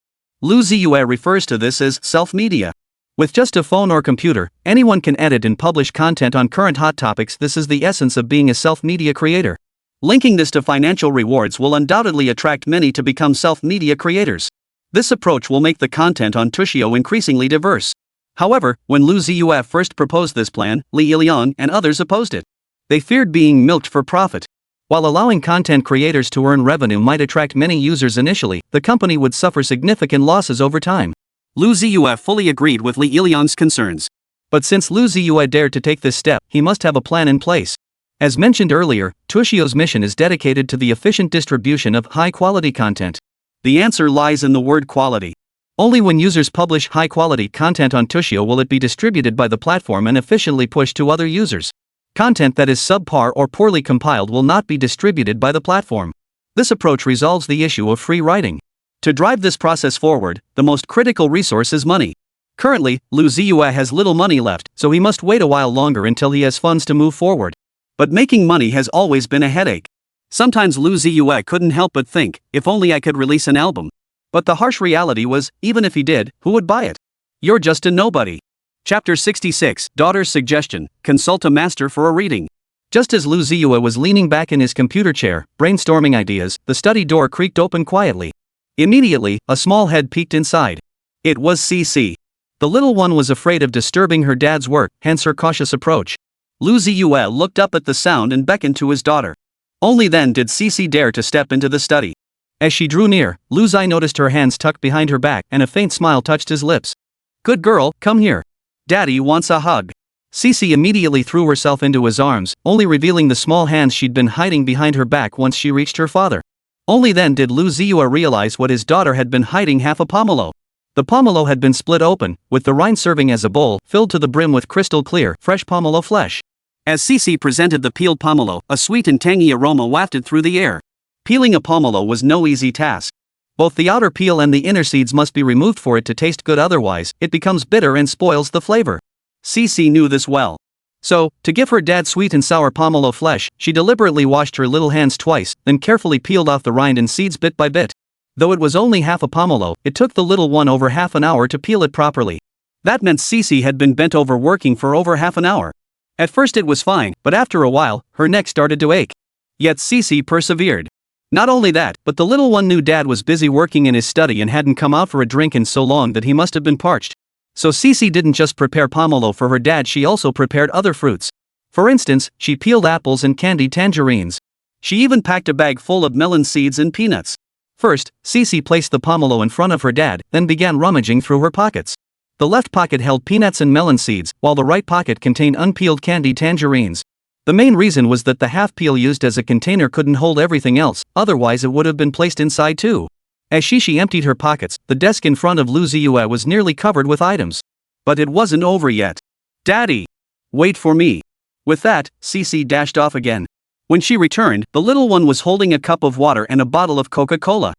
Lu Ziye refers to this as self-media. With just a phone or computer, anyone can edit and publish content on current hot topics. This is the essence of being a self-media creator. Linking this to financial rewards will undoubtedly attract many to become self-media creators. This approach will make the content on Tuxio increasingly diverse. However, when Lu Ziye first proposed this plan, Li Yiliang and others opposed it. They feared being milked for profit. While allowing content creators to earn revenue might attract many users initially, the company would suffer significant losses over time. Lu Ziye fully agreed with Li Yiliang's concerns. But since Lu Ziye dared to take this step, he must have a plan in place. As mentioned earlier, Tuxio's mission is dedicated to the efficient distribution of high-quality content. The answer lies in the word quality. Only when users publish high-quality content on Tuxio will it be distributed by the platform and efficiently pushed to other users. Content that is subpar or poorly compiled will not be distributed by the platform. This approach resolves the issue of free writing. To drive this process forward, the most critical resource is money. Currently, Lu Ziye has little money left, so he must wait a while longer until he has funds to move forward. But making money has always been a headache. Sometimes Lu Ziye couldn't help but think, if only I could release an album. But the harsh reality was, even if he did, who would buy it? You're just a nobody. Chapter 66, Daughter's Suggestion, Consult a Master for a Reading. Just as Lu Ziye was leaning back in his computer chair, brainstorming ideas, the study door creaked open quietly. Immediately, a small head peeked inside. It was Xixi. The little one was afraid of disturbing her dad's work, hence her cautious approach. Lu Ziye looked up at the sound and beckoned to his daughter. Only then did Xixi dare to step into the study. As she drew near, Lu Ziye noticed her hands tucked behind her back and a faint smile touched his lips. Good girl, come here. Daddy wants a hug. Xixi immediately threw herself into his arms, only revealing the small hands she'd been hiding behind her back once she reached her father. Only then did Lu Ziye realize what his daughter had been hiding: half a pomelo. The pomelo had been split open, with the rind serving as a bowl filled to the brim with crystal clear, fresh pomelo flesh. As Xixi presented the peeled pomelo, a sweet and tangy aroma wafted through the air. Peeling a pomelo was no easy task. Both the outer peel and the inner seeds must be removed for it to taste good, otherwise, it becomes bitter and spoils the flavor. Xixi knew this well. So, to give her dad sweet and sour pomelo flesh, she deliberately washed her little hands twice, then carefully peeled off the rind and seeds bit by bit. Though it was only half a pomelo, it took the little one over half an hour to peel it properly. That meant Xixi had been bent over working for over half an hour. At first it was fine, but after a while, her neck started to ache. Yet Xixi persevered. Not only that, but the little one knew dad was busy working in his study and hadn't come out for a drink in so long that he must have been parched. So Xixi didn't just prepare pomelo for her dad, she also prepared other fruits. For instance, she peeled apples and candied tangerines. She even packed a bag full of melon seeds and peanuts. First, Xixi placed the pomelo in front of her dad, then began rummaging through her pockets. The left pocket held peanuts and melon seeds, while the right pocket contained unpeeled candied tangerines. The main reason was that the half peel used as a container couldn't hold everything else, otherwise it would have been placed inside too. As Xixi emptied her pockets, the desk in front of Lu Ziye was nearly covered with items. But it wasn't over yet. "Daddy! Wait for me." With that, Xixi dashed off again. When she returned, the little one was holding a cup of water and a bottle of Coca-Cola.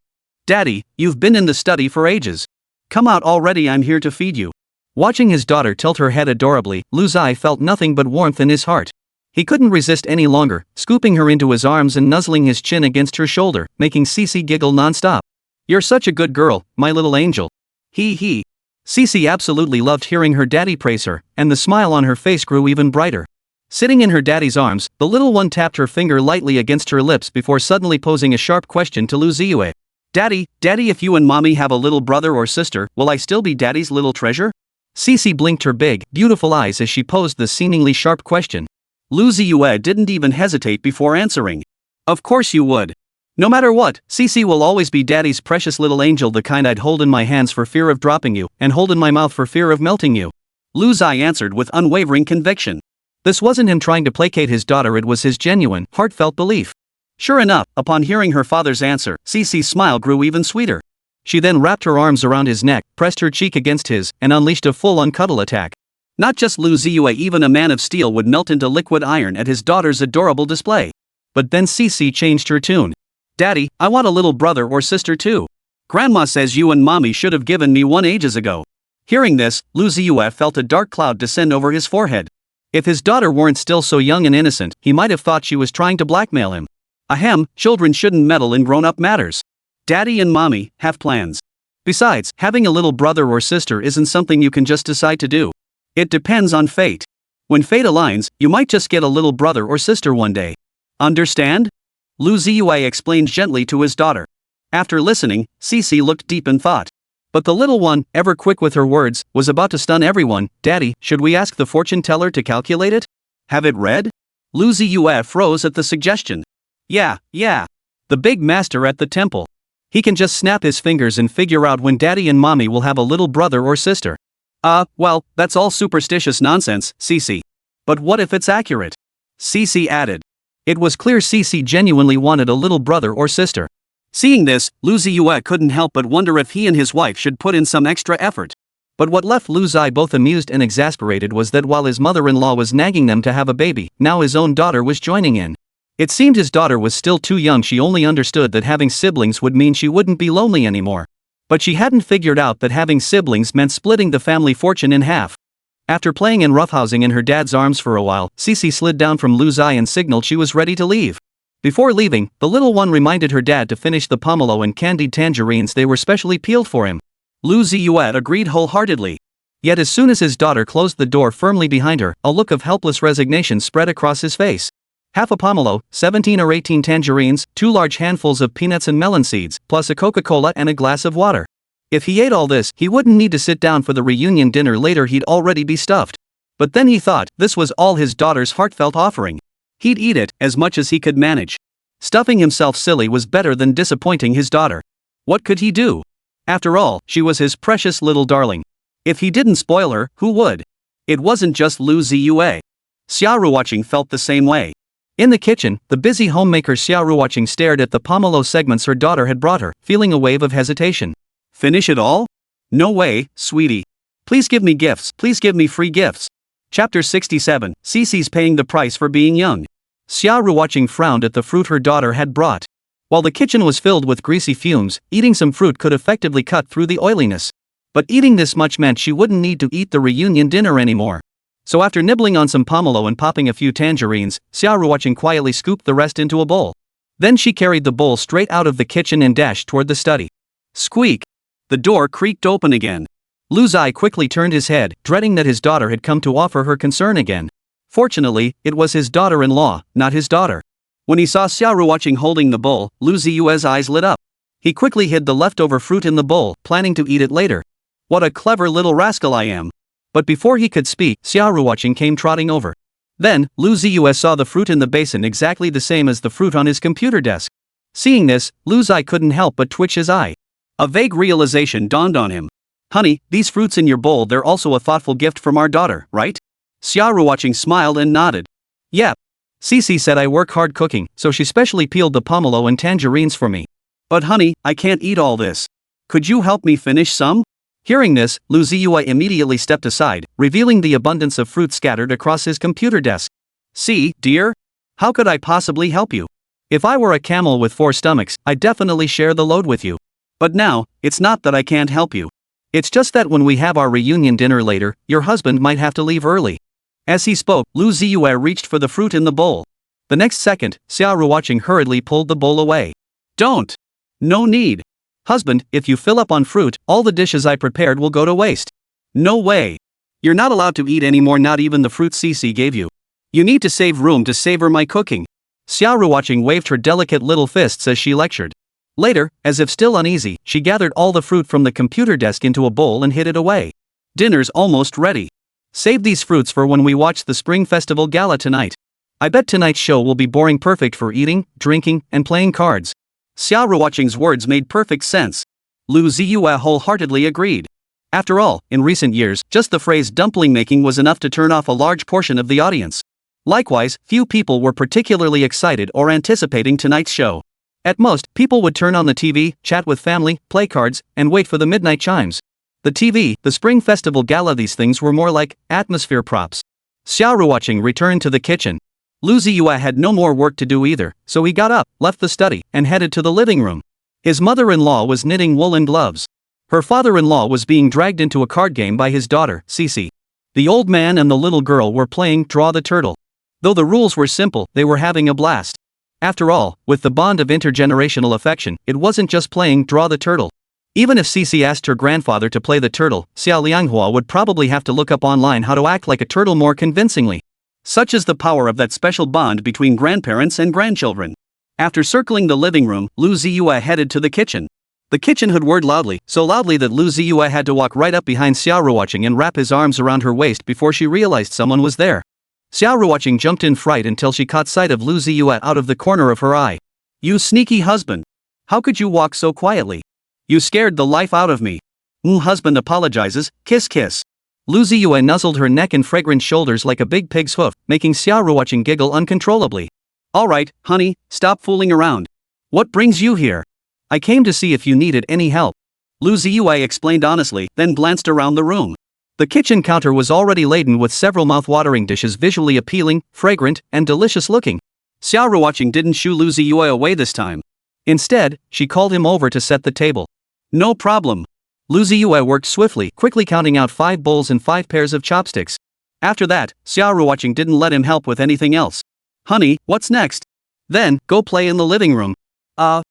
"Daddy, you've been in the study for ages. Come out already, I'm here to feed you." Watching his daughter tilt her head adorably, Lu Ziye felt nothing but warmth in his heart. He couldn't resist any longer, scooping her into his arms and nuzzling his chin against her shoulder, making Xixi giggle non-stop. "You're such a good girl, my little angel. He. Xixi absolutely loved hearing her daddy praise her, and the smile on her face grew even brighter. Sitting in her daddy's arms, the little one tapped her finger lightly against her lips before suddenly posing a sharp question to Lu Ziye. Daddy, if you and mommy have a little brother or sister, will I still be daddy's little treasure?" Xixi blinked her big, beautiful eyes as she posed the seemingly sharp question. Lu Ziye didn't even hesitate before answering. "Of course you would. No matter what, Xixi will always be daddy's precious little angel, the kind I'd hold in my hands for fear of dropping you, and hold in my mouth for fear of melting you." Lu Ziye answered with unwavering conviction. This wasn't him trying to placate his daughter, it was his genuine, heartfelt belief. Sure enough, upon hearing her father's answer, Xixi's smile grew even sweeter. She then wrapped her arms around his neck, pressed her cheek against his, and unleashed a full-on cuddle attack. Not just Lu Ziye, even a man of steel would melt into liquid iron at his daughter's adorable display. But then Xixi changed her tune. "Daddy, I want a little brother or sister too. Grandma says you and mommy should have given me one ages ago." Hearing this, Lu Ziye felt a dark cloud descend over his forehead. If his daughter weren't still so young and innocent, he might have thought she was trying to blackmail him. Ahem, children shouldn't meddle in grown-up matters. Daddy and mommy have plans. Besides, having a little brother or sister isn't something you can just decide to do. It depends on fate. When fate aligns, you might just get a little brother or sister one day. Understand? Lu Ziye explained gently to his daughter. After listening, Xixi looked deep in thought. But the little one, ever quick with her words, was about to stun everyone. "Daddy, should we ask the fortune teller to calculate it? Have it read?" Lu Ziye froze at the suggestion. Yeah. The big master at the temple. He can just snap his fingers and figure out when daddy and mommy will have a little brother or sister. Well, that's all superstitious nonsense, Xixi. But what if it's accurate? Xixi added. It was clear Xixi genuinely wanted a little brother or sister. Seeing this, Lu Ziye couldn't help but wonder if he and his wife should put in some extra effort. But what left Lu Ziye both amused and exasperated was that while his mother-in-law was nagging them to have a baby, now his own daughter was joining in. It seemed his daughter was still too young. She only understood that having siblings would mean she wouldn't be lonely anymore. But she hadn't figured out that having siblings meant splitting the family fortune in half. After playing and roughhousing in her dad's arms for a while, Xixi slid down from Lu Ziye and signaled she was ready to leave. Before leaving, the little one reminded her dad to finish the pomelo and candied tangerines they were specially peeled for him. Lu Ziye agreed wholeheartedly. Yet as soon as his daughter closed the door firmly behind her, a look of helpless resignation spread across his face. Half a pomelo, 17 or 18 tangerines, 2 large handfuls of peanuts and melon seeds, plus a Coca-Cola and a glass of water. If he ate all this, he wouldn't need to sit down for the reunion dinner later. He'd already be stuffed. But then he thought this was all his daughter's heartfelt offering. He'd eat it, as much as he could manage. Stuffing himself silly was better than disappointing his daughter. What could he do? After all, she was his precious little darling. If he didn't spoil her, who would? It wasn't just Lu Ziye. Xia Ruoqing felt the same way. In the kitchen, the busy homemaker Xia Ruoqing stared at the pomelo segments her daughter had brought her, feeling a wave of hesitation. Finish it all? No way, sweetie. Please give me gifts, please give me free gifts. Chapter 67, Xixi's paying the price for being young. Xia Ruoqing frowned at the fruit her daughter had brought. While the kitchen was filled with greasy fumes, eating some fruit could effectively cut through the oiliness. But eating this much meant she wouldn't need to eat the reunion dinner anymore. So after nibbling on some pomelo and popping a few tangerines, Xia Ruoqing quietly scooped the rest into a bowl. Then she carried the bowl straight out of the kitchen and dashed toward the study. Squeak! The door creaked open again. Lu Ziye quickly turned his head, dreading that his daughter had come to offer her concern again. Fortunately, it was his daughter-in-law, not his daughter. When he saw Xia Ruoqing holding the bowl, Lu Ziye's eyes lit up. He quickly hid the leftover fruit in the bowl, planning to eat it later. What a clever little rascal I am. But before he could speak, Xia Ruoqing came trotting over. Then, Lu Ziye saw the fruit in the basin exactly the same as the fruit on his computer desk. Seeing this, Lu Ziye couldn't help but twitch his eye. A vague realization dawned on him. Honey, these fruits in your bowl, they're also a thoughtful gift from our daughter, right? Xia Ruoqing smiled and nodded. Yep. Xixi said I work hard cooking, so she specially peeled the pomelo and tangerines for me. But honey, I can't eat all this. Could you help me finish some? Hearing this, Lu Ziye immediately stepped aside, revealing the abundance of fruit scattered across his computer desk. See, dear? How could I possibly help you? If I were a camel with 4 stomachs, I'd definitely share the load with you. But now, it's not that I can't help you. It's just that when we have our reunion dinner later, your husband might have to leave early. As he spoke, Lu Ziye reached for the fruit in the bowl. The next second, Xia Ruoqing hurriedly pulled the bowl away. Don't! No need! Husband, if you fill up on fruit, all the dishes I prepared will go to waste. No way! You're not allowed to eat anymore, not even the fruit Xixi gave you. You need to save room to savor my cooking. Xia Ruoqing waved her delicate little fists as she lectured. Later, as if still uneasy, she gathered all the fruit from the computer desk into a bowl and hid it away. Dinner's almost ready. Save these fruits for when we watch the Spring Festival Gala tonight. I bet tonight's show will be boring, perfect for eating, drinking, and playing cards. Xia Ruoqing's words made perfect sense. Lu Ziye wholeheartedly agreed. After all, in recent years, just the phrase dumpling making was enough to turn off a large portion of the audience. Likewise, few people were particularly excited or anticipating tonight's show. At most, people would turn on the TV, chat with family, play cards, and wait for the midnight chimes. The TV, the Spring Festival Gala, these things were more like atmosphere props. Xia Ruoqing returned to the kitchen. Lu Ziye had no more work to do either, so he got up, left the study, and headed to the living room. His mother-in-law was knitting woolen gloves. Her father-in-law was being dragged into a card game by his daughter, Xixi. The old man and the little girl were playing Draw the Turtle. Though the rules were simple, they were having a blast. After all, with the bond of intergenerational affection, it wasn't just playing Draw the Turtle. Even if Xixi asked her grandfather to play the turtle, Xia Lianghua would probably have to look up online how to act like a turtle more convincingly. Such is the power of that special bond between grandparents and grandchildren. After circling the living room, Lu Ziye headed to the kitchen. The kitchen hood whirred loudly, so loudly that Lu Ziye had to walk right up behind Xia Ruoqing and wrap his arms around her waist before she realized someone was there. Xia Ruoqing jumped in fright until she caught sight of Lu Ziye out of the corner of her eye. You sneaky husband! How could you walk so quietly? You scared the life out of me. Husband apologizes, kiss kiss. Lu Ziye nuzzled her neck and fragrant shoulders like a big pig's hoof, making Xia Ruoqing giggle uncontrollably. Alright, honey, stop fooling around. What brings you here? I came to see if you needed any help. Lu Ziye explained honestly, then glanced around the room. The kitchen counter was already laden with several mouth-watering dishes, visually appealing, fragrant, and delicious-looking. Xia Ruoqing didn't shoo Lu Ziye away this time. Instead, she called him over to set the table. No problem. Lu Ziye worked swiftly, quickly counting out 5 bowls and 5 pairs of chopsticks. After that, Xia Ruoqing didn't let him help with anything else. Honey, what's next? Then, go play in the living room. I'm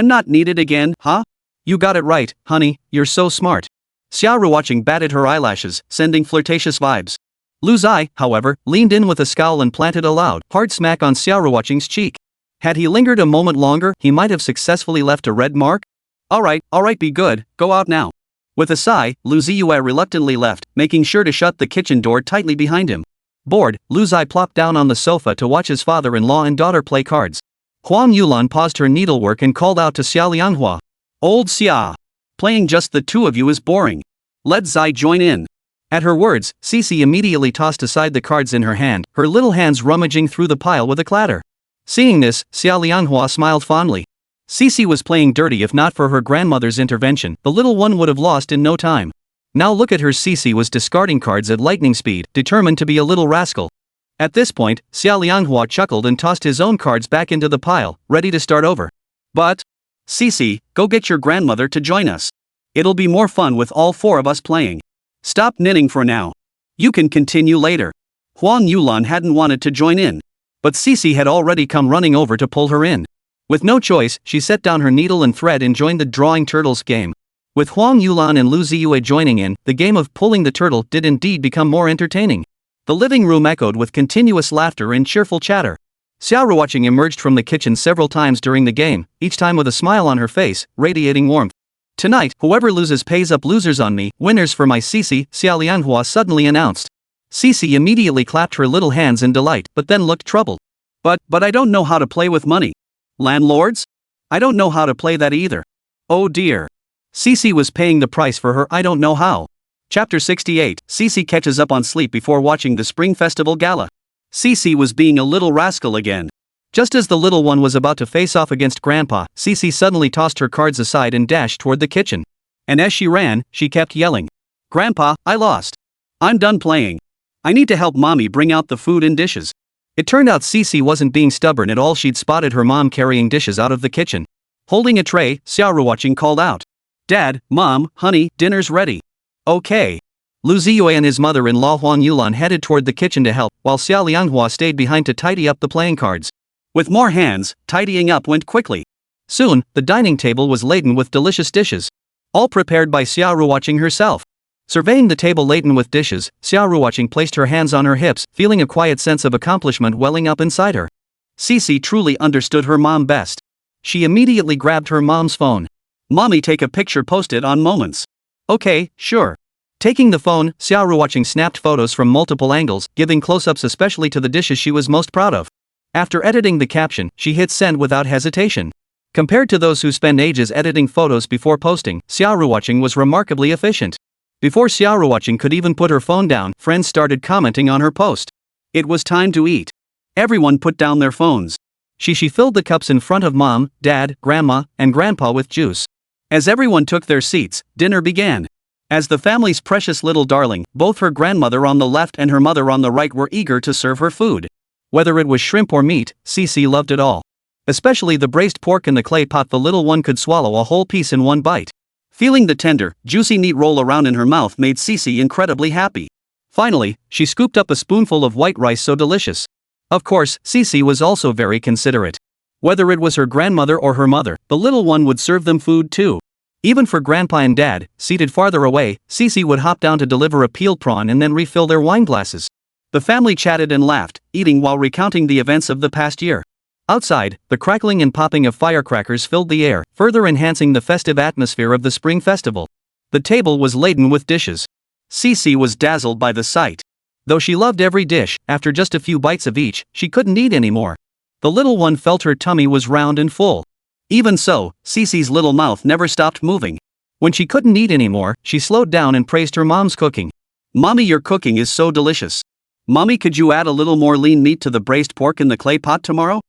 not needed again, huh? You got it right, honey, you're so smart. Xia Ruoqing batted her eyelashes, sending flirtatious vibes. Lu Ziye, however, leaned in with a scowl and planted a loud, hard smack on Xia Ruoqing's cheek. Had he lingered a moment longer, he might have successfully left a red mark. Alright, be good, go out now. With a sigh, Lu Ziye reluctantly left, making sure to shut the kitchen door tightly behind him. Bored, Lu Ziye plopped down on the sofa to watch his father-in-law and daughter play cards. Huang Yulan paused her needlework and called out to Xia Lianghua. Old Xia! Playing just the two of you is boring. Let Ziye join in. At her words, Xixi immediately tossed aside the cards in her hand, her little hands rummaging through the pile with a clatter. Seeing this, Xia Lianghua smiled fondly. Xixi was playing dirty. If not for her grandmother's intervention, the little one would have lost in no time. Now look at her. Xixi was discarding cards at lightning speed, determined to be a little rascal. At this point, Xia Lianghua chuckled and tossed his own cards back into the pile, ready to start over. But, Xixi, go get your grandmother to join us. It'll be more fun with all four of us playing. Stop knitting for now. You can continue later. Huang Yulan hadn't wanted to join in, but Xixi had already come running over to pull her in. With no choice, she set down her needle and thread and joined the drawing turtles game. With Huang Yulan and Lu Ziye joining in, the game of pulling the turtle did indeed become more entertaining. The living room echoed with continuous laughter and cheerful chatter. Xia Ruoqing emerged from the kitchen several times during the game, each time with a smile on her face, radiating warmth. Tonight, whoever loses pays up. Losers on me, winners for my Xixi, Xia Lianghua suddenly announced. Xixi immediately clapped her little hands in delight, but then looked troubled. But I don't know how to play with money. Landlords? I don't know how to play that either. Oh dear. Xixi was paying the price for her I don't know how. Chapter 68, Xixi catches up on sleep before watching the Spring Festival Gala. Xixi was being a little rascal again. Just as the little one was about to face off against Grandpa, Xixi suddenly tossed her cards aside and dashed toward the kitchen. And as she ran, she kept yelling. Grandpa, I lost. I'm done playing. I need to help Mommy bring out the food and dishes. It turned out Xixi wasn't being stubborn at all. She'd spotted her mom carrying dishes out of the kitchen. Holding a tray, Xia Ruoqing called out. Dad, Mom, honey, dinner's ready. Okay. Lu Ziye and his mother-in-law Huang Yulan headed toward the kitchen to help, while Xia Lianghua stayed behind to tidy up the playing cards. With more hands, tidying up went quickly. Soon, the dining table was laden with delicious dishes. All prepared by Xia Ruoqing herself. Surveying the table laden with dishes, Xia Ruoqing placed her hands on her hips, feeling a quiet sense of accomplishment welling up inside her. Xixi truly understood her mom best. She immediately grabbed her mom's phone. Mommy, take a picture, post it on Moments. Okay, sure. Taking the phone, Xia Ruoqing snapped photos from multiple angles, giving close-ups especially to the dishes she was most proud of. After editing the caption, she hit send without hesitation. Compared to those who spend ages editing photos before posting, Xia Ruoqing was remarkably efficient. Before Xia Ruoqing could even put her phone down, friends started commenting on her post. It was time to eat. Everyone put down their phones. Xixi filled the cups in front of Mom, Dad, Grandma, and Grandpa with juice. As everyone took their seats, dinner began. As the family's precious little darling, both her grandmother on the left and her mother on the right were eager to serve her food. Whether it was shrimp or meat, Xixi loved it all. Especially the braised pork in the clay pot. The little one could swallow a whole piece in one bite. Feeling the tender, juicy meat roll around in her mouth made Xixi incredibly happy. Finally, she scooped up a spoonful of white rice so delicious. Of course, Xixi was also very considerate. Whether it was her grandmother or her mother, the little one would serve them food too. Even for Grandpa and Dad, seated farther away, Xixi would hop down to deliver a peeled prawn and then refill their wine glasses. The family chatted and laughed, eating while recounting the events of the past year. Outside, the crackling and popping of firecrackers filled the air, further enhancing the festive atmosphere of the Spring Festival. The table was laden with dishes. Xixi was dazzled by the sight. Though she loved every dish, after just a few bites of each, she couldn't eat anymore. The little one felt her tummy was round and full. Even so, Xixi's little mouth never stopped moving. When she couldn't eat anymore, she slowed down and praised her mom's cooking. Mommy, your cooking is so delicious. Mommy, could you add a little more lean meat to the braised pork in the clay pot tomorrow?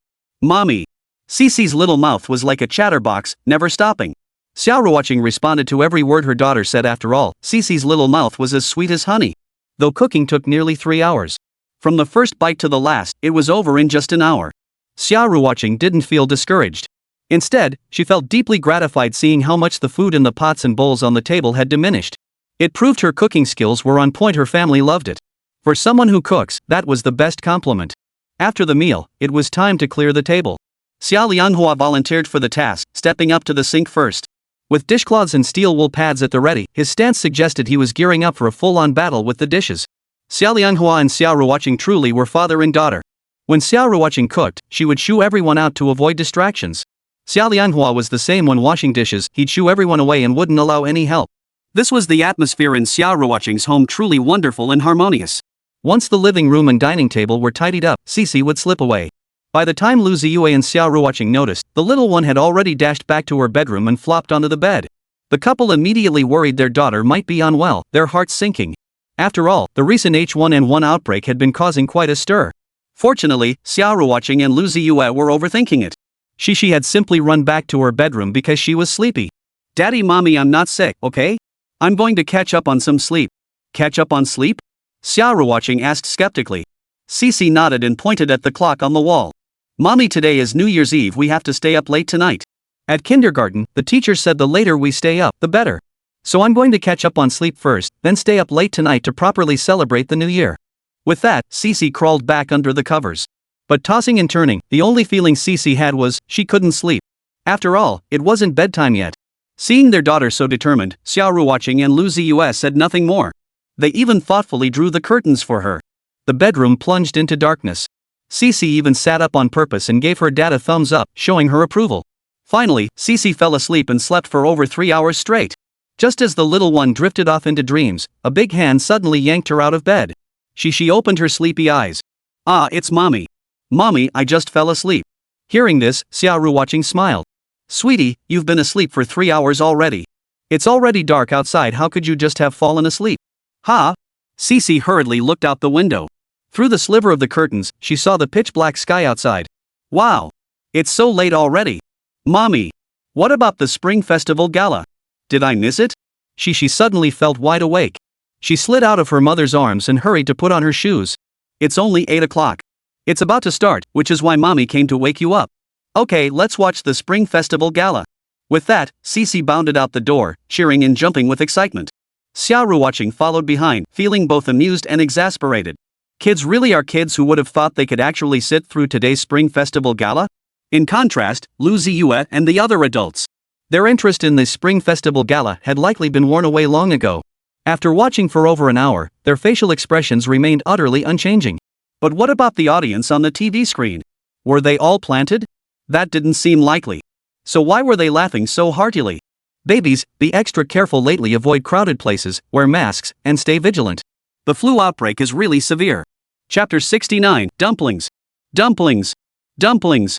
Mommy. Xixi's little mouth was like a chatterbox, never stopping. Xia Ruoqing responded to every word her daughter said. After all, Xixi's little mouth was as sweet as honey. Though cooking took nearly 3 hours. From the first bite to the last, it was over in just an hour. Xia Ruoqing didn't feel discouraged. Instead, she felt deeply gratified seeing how much the food in the pots and bowls on the table had diminished. It proved her cooking skills were on point. Her family loved it. For someone who cooks, that was the best compliment. After the meal, it was time to clear the table. Xia Lianghua volunteered for the task, stepping up to the sink first. With dishcloths and steel wool pads at the ready, his stance suggested he was gearing up for a full-on battle with the dishes. Xia Lianghua and Xia Ruoqing truly were father and daughter. When Xia Ruoqing cooked, she would shoo everyone out to avoid distractions. Xia Lianghua was the same when washing dishes. He'd shoo everyone away and wouldn't allow any help. This was the atmosphere in Xia Ruoqing's home, truly wonderful and harmonious. Once the living room and dining table were tidied up, Xixi would slip away. By the time Lu Ziye and Xia Ruoqing noticed, the little one had already dashed back to her bedroom and flopped onto the bed. The couple immediately worried their daughter might be unwell, their hearts sinking. After all, the recent H1N1 outbreak had been causing quite a stir. Fortunately, Xia Ruoqing and Lu Ziye were overthinking it. Xixi had simply run back to her bedroom because she was sleepy. Daddy, Mommy, I'm not sick, okay? I'm going to catch up on some sleep. Catch up on sleep? Xia Ruoqing asked skeptically. Xixi nodded and pointed at the clock on the wall. Mommy, today is New Year's Eve, we have to stay up late tonight. At kindergarten, the teacher said the later we stay up, the better. So I'm going to catch up on sleep first, then stay up late tonight to properly celebrate the new year. With that, Xixi crawled back under the covers. But tossing and turning, the only feeling Xixi had was, she couldn't sleep. After all, it wasn't bedtime yet. Seeing their daughter so determined, Xia Ruoqing and Lu Ziye said nothing more. They even thoughtfully drew the curtains for her. The bedroom plunged into darkness. Xixi even sat up on purpose and gave her dad a thumbs up, showing her approval. Finally, Xixi fell asleep and slept for over 3 hours straight. Just as the little one drifted off into dreams, a big hand suddenly yanked her out of bed. Xixi opened her sleepy eyes. Ah, it's Mommy. Mommy, I just fell asleep. Hearing this, Xia Ruoqing smiled. Sweetie, you've been asleep for 3 hours already. It's already dark outside, how could you just have fallen asleep? Ha! Xixi hurriedly looked out the window. Through the sliver of the curtains, she saw the pitch-black sky outside. Wow! It's so late already. Mommy! What about the Spring Festival Gala? Did I miss it? Xixi suddenly felt wide awake. She slid out of her mother's arms and hurried to put on her shoes. It's only 8 o'clock. It's about to start, which is why Mommy came to wake you up. Okay, let's watch the Spring Festival Gala. With that, Xixi bounded out the door, cheering and jumping with excitement. Xia Ruoqing followed behind, feeling both amused and exasperated. Kids really are kids. Who would have thought they could actually sit through today's Spring Festival Gala? In contrast, Lu Ziye and the other adults. Their interest in the Spring Festival Gala had likely been worn away long ago. After watching for over an hour, their facial expressions remained utterly unchanging. But what about the audience on the TV screen? Were they all planted? That didn't seem likely. So why were they laughing so heartily? Babies, be extra careful lately. Avoid crowded places, wear masks, and stay vigilant. The flu outbreak is really severe. Chapter 69, Dumplings. Dumplings. Dumplings.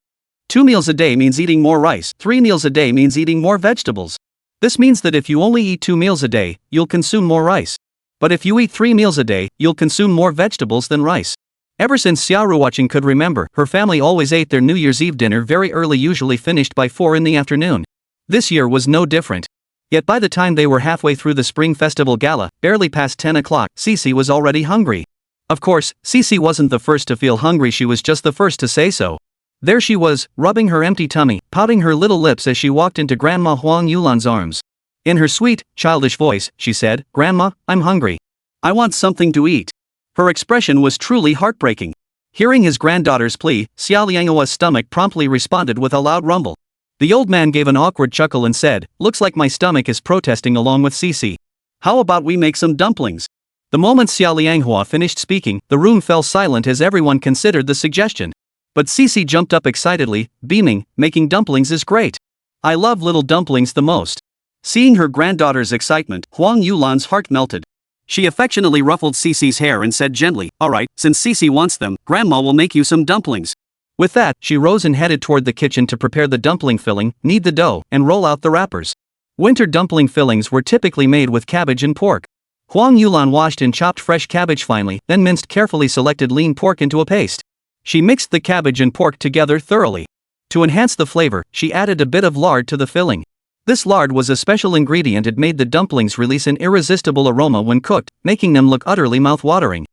2 meals a day means eating more rice. 3 meals a day means eating more vegetables. This means that if you only eat 2 meals a day, you'll consume more rice. But if you eat 3 meals a day, you'll consume more vegetables than rice. Ever since Xia Ruoqing could remember, her family always ate their New Year's Eve dinner very early, usually finished by 4 in the afternoon. This year was no different. Yet by the time they were halfway through the Spring Festival Gala, barely past 10 o'clock, Xixi was already hungry. Of course, Xixi wasn't the first to feel hungry, she was just the first to say so. There she was, rubbing her empty tummy, pouting her little lips as she walked into Grandma Huang Yulan's arms. In her sweet, childish voice, she said, "Grandma, I'm hungry. I want something to eat." Her expression was truly heartbreaking. Hearing his granddaughter's plea, Xia Lianghua's stomach promptly responded with a loud rumble. The old man gave an awkward chuckle and said, "Looks like my stomach is protesting along with Xixi. How about we make some dumplings?" The moment Xia Lianghua finished speaking, the room fell silent as everyone considered the suggestion. But Xixi jumped up excitedly, beaming, "Making dumplings is great. I love little dumplings the most." Seeing her granddaughter's excitement, Huang Yulan's heart melted. She affectionately ruffled Xixi's hair and said gently, "Alright, since Xixi wants them, Grandma will make you some dumplings." With that, she rose and headed toward the kitchen to prepare the dumpling filling, knead the dough, and roll out the wrappers. Winter dumpling fillings were typically made with cabbage and pork. Huang Yulan washed and chopped fresh cabbage finely, then minced carefully selected lean pork into a paste. She mixed the cabbage and pork together thoroughly. To enhance the flavor, she added a bit of lard to the filling. This lard was a special ingredient. It made the dumplings release an irresistible aroma when cooked, making them look utterly mouth-watering.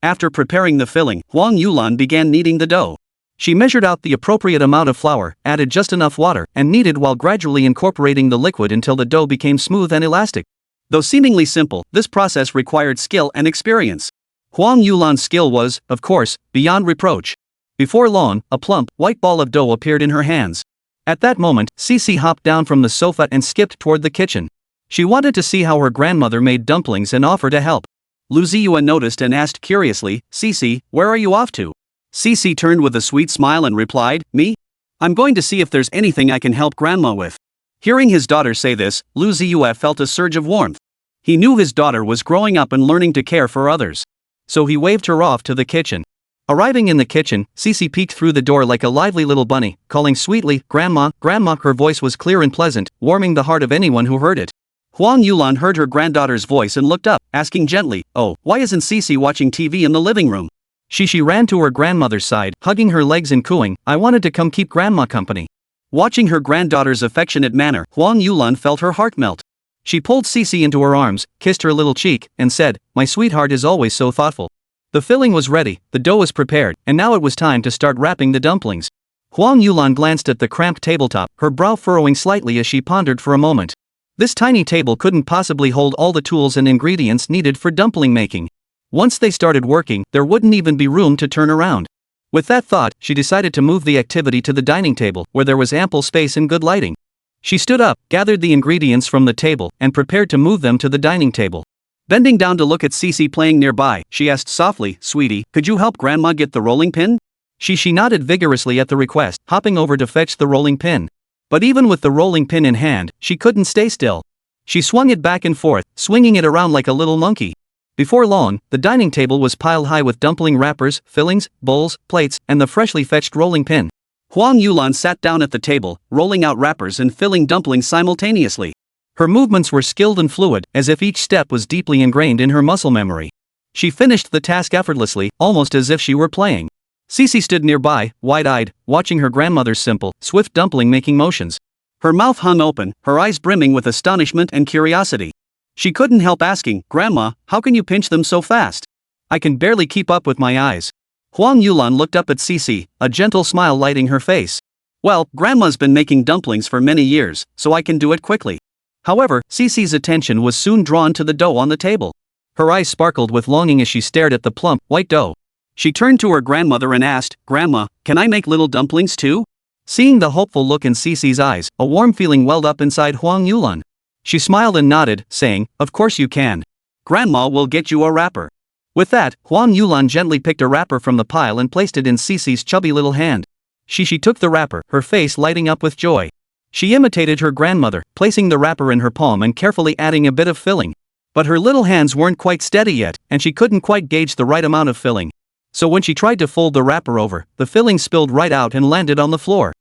After preparing the filling, Huang Yulan began kneading the dough. She measured out the appropriate amount of flour, added just enough water, and kneaded while gradually incorporating the liquid until the dough became smooth and elastic. Though seemingly simple, this process required skill and experience. Huang Yulan's skill was, of course, beyond reproach. Before long, a plump, white ball of dough appeared in her hands. At that moment, Xixi hopped down from the sofa and skipped toward the kitchen. She wanted to see how her grandmother made dumplings and offer to help. Lu Ziye noticed and asked curiously, "Xixi, where are you off to?" Xixi turned with a sweet smile and replied, "Me? I'm going to see if there's anything I can help Grandma with." Hearing his daughter say this, Lu Ziye felt a surge of warmth. He knew his daughter was growing up and learning to care for others. So he waved her off to the kitchen. Arriving in the kitchen, Xixi peeked through the door like a lively little bunny, calling sweetly, "Grandma, Grandma." Her voice was clear and pleasant, warming the heart of anyone who heard it. Huang Yulan heard her granddaughter's voice and looked up, asking gently, "Oh, why isn't Xixi watching TV in the living room?" Xixi ran to her grandmother's side, hugging her legs and cooing, "I wanted to come keep Grandma company." Watching her granddaughter's affectionate manner, Huang Yulan felt her heart melt. She pulled Xixi into her arms, kissed her little cheek, and said, "My sweetheart is always so thoughtful." The filling was ready, the dough was prepared, and now it was time to start wrapping the dumplings. Huang Yulan glanced at the cramped tabletop, her brow furrowing slightly as she pondered for a moment. This tiny table couldn't possibly hold all the tools and ingredients needed for dumpling making. Once they started working, there wouldn't even be room to turn around. With that thought, she decided to move the activity to the dining table, where there was ample space and good lighting. She stood up, gathered the ingredients from the table, and prepared to move them to the dining table. Bending down to look at Xixi playing nearby, she asked softly, "Sweetie, could you help Grandma get the rolling pin?" She nodded vigorously at the request, hopping over to fetch the rolling pin. But even with the rolling pin in hand, she couldn't stay still. She swung it back and forth, swinging it around like a little monkey. Before long, the dining table was piled high with dumpling wrappers, fillings, bowls, plates, and the freshly fetched rolling pin. Huang Yulan sat down at the table, rolling out wrappers and filling dumplings simultaneously. Her movements were skilled and fluid, as if each step was deeply ingrained in her muscle memory. She finished the task effortlessly, almost as if she were playing. Xixi stood nearby, wide-eyed, watching her grandmother's simple, swift dumpling-making motions. Her mouth hung open, her eyes brimming with astonishment and curiosity. She couldn't help asking, "Grandma, how can you pinch them so fast? I can barely keep up with my eyes." Huang Yulan looked up at Xixi, a gentle smile lighting her face. "Well, Grandma's been making dumplings for many years, so I can do it quickly." However, Xixi's attention was soon drawn to the dough on the table. Her eyes sparkled with longing as she stared at the plump, white dough. She turned to her grandmother and asked, "Grandma, can I make little dumplings too?" Seeing the hopeful look in Xixi's eyes, a warm feeling welled up inside Huang Yulan. She smiled and nodded, saying, "Of course you can. Grandma will get you a wrapper." With that, Huang Yulan gently picked a wrapper from the pile and placed it in Xixi's chubby little hand. Xixi took the wrapper, her face lighting up with joy. She imitated her grandmother, placing the wrapper in her palm and carefully adding a bit of filling. But her little hands weren't quite steady yet, and she couldn't quite gauge the right amount of filling. So when she tried to fold the wrapper over, the filling spilled right out and landed on the floor.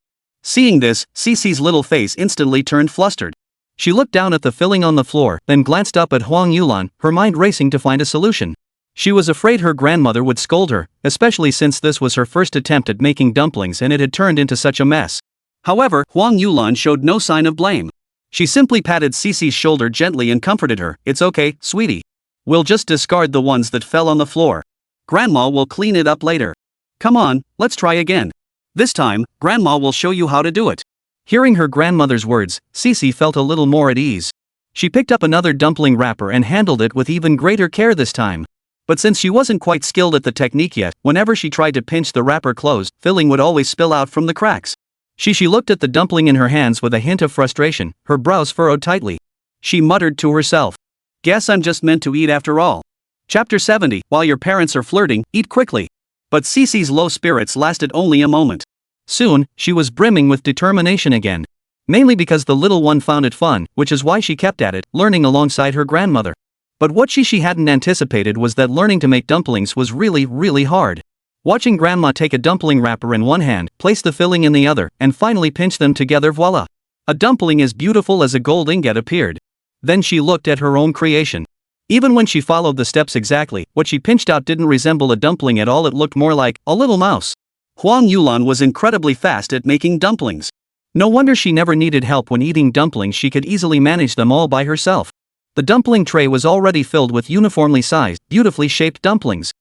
Seeing this, Xixi's little face instantly turned flustered. She looked down at the filling on the floor, then glanced up at Huang Yulan, her mind racing to find a solution. She was afraid her grandmother would scold her, especially since this was her first attempt at making dumplings and it had turned into such a mess. However, Huang Yulan showed no sign of blame. She simply patted Xixi's shoulder gently and comforted her, "It's okay, sweetie. We'll just discard the ones that fell on the floor. Grandma will clean it up later. Come on, let's try again. This time, Grandma will show you how to do it." Hearing her grandmother's words, Xixi felt a little more at ease. She picked up another dumpling wrapper and handled it with even greater care this time. But since she wasn't quite skilled at the technique yet, whenever she tried to pinch the wrapper closed, filling would always spill out from the cracks. Xixi looked at the dumpling in her hands with a hint of frustration, her brows furrowed tightly. She muttered to herself, "Guess I'm just meant to eat after all." Chapter 70. While your parents are flirting, eat quickly. But Xixi's low spirits lasted only a moment. Soon, she was brimming with determination again. Mainly because the little one found it fun, which is why she kept at it, learning alongside her grandmother. But what Xixi hadn't anticipated was that learning to make dumplings was really hard. Watching Grandma take a dumpling wrapper in one hand, place the filling in the other, and finally pinch them together, voila! A dumpling as beautiful as a gold ingot appeared. Then she looked at her own creation. Even when she followed the steps exactly, what she pinched out didn't resemble a dumpling at all, it looked more like a little mouse. Huang Yulan was incredibly fast at making dumplings. No wonder she never needed help when eating dumplings, she could easily manage them all by herself. The dumpling tray was already filled with uniformly sized, beautifully shaped dumplings.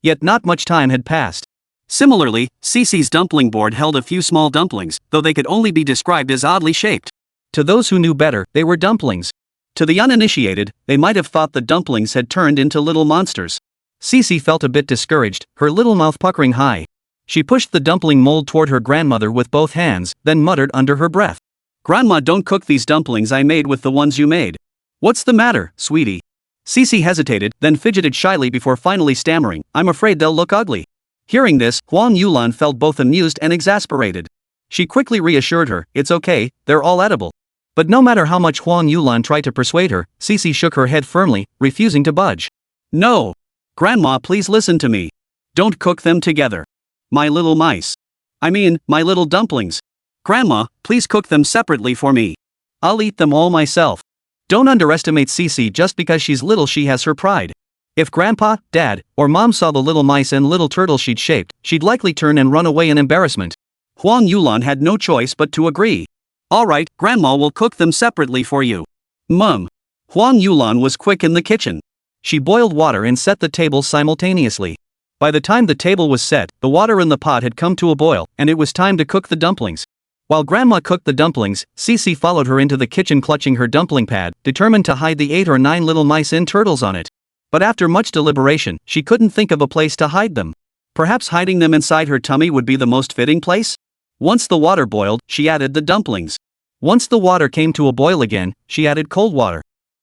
Yet not much time had passed. Similarly, Xixi's dumpling board held a few small dumplings, though they could only be described as oddly shaped. To those who knew better, they were dumplings. To the uninitiated, they might have thought the dumplings had turned into little monsters. Xixi felt a bit discouraged, her little mouth puckering high. She pushed the dumpling mold toward her grandmother with both hands, then muttered under her breath, "Grandma, don't cook these dumplings I made with the ones you made. What's the matter, sweetie?" Xixi hesitated, then fidgeted shyly before finally stammering, "I'm afraid they'll look ugly." Hearing this, Huang Yulan felt both amused and exasperated. She quickly reassured her, "It's okay, they're all edible." But no matter how much Huang Yulan tried to persuade her, Xixi shook her head firmly, refusing to budge. "No. Grandma, please listen to me. Don't cook them together. My little mice. I mean, my little dumplings. Grandma, please cook them separately for me. I'll eat them all myself." Don't underestimate Xixi. Just because she's little, she has her pride. If Grandpa, Dad, or Mom saw the little mice and little turtles she'd shaped, she'd likely turn and run away in embarrassment. Huang Yulan had no choice but to agree. "All right, Grandma will cook them separately for you." "Mum, Huang Yulan was quick in the kitchen. She boiled water and set the table simultaneously. By the time the table was set, the water in the pot had come to a boil, and it was time to cook the dumplings. While Grandma cooked the dumplings, Xixi followed her into the kitchen clutching her dumpling pad, determined to hide the 8 or 9 little mice-in turtles on it. But after much deliberation, she couldn't think of a place to hide them. Perhaps hiding them inside her tummy would be the most fitting place? Once the water boiled, she added the dumplings. Once the water came to a boil again, she added cold water.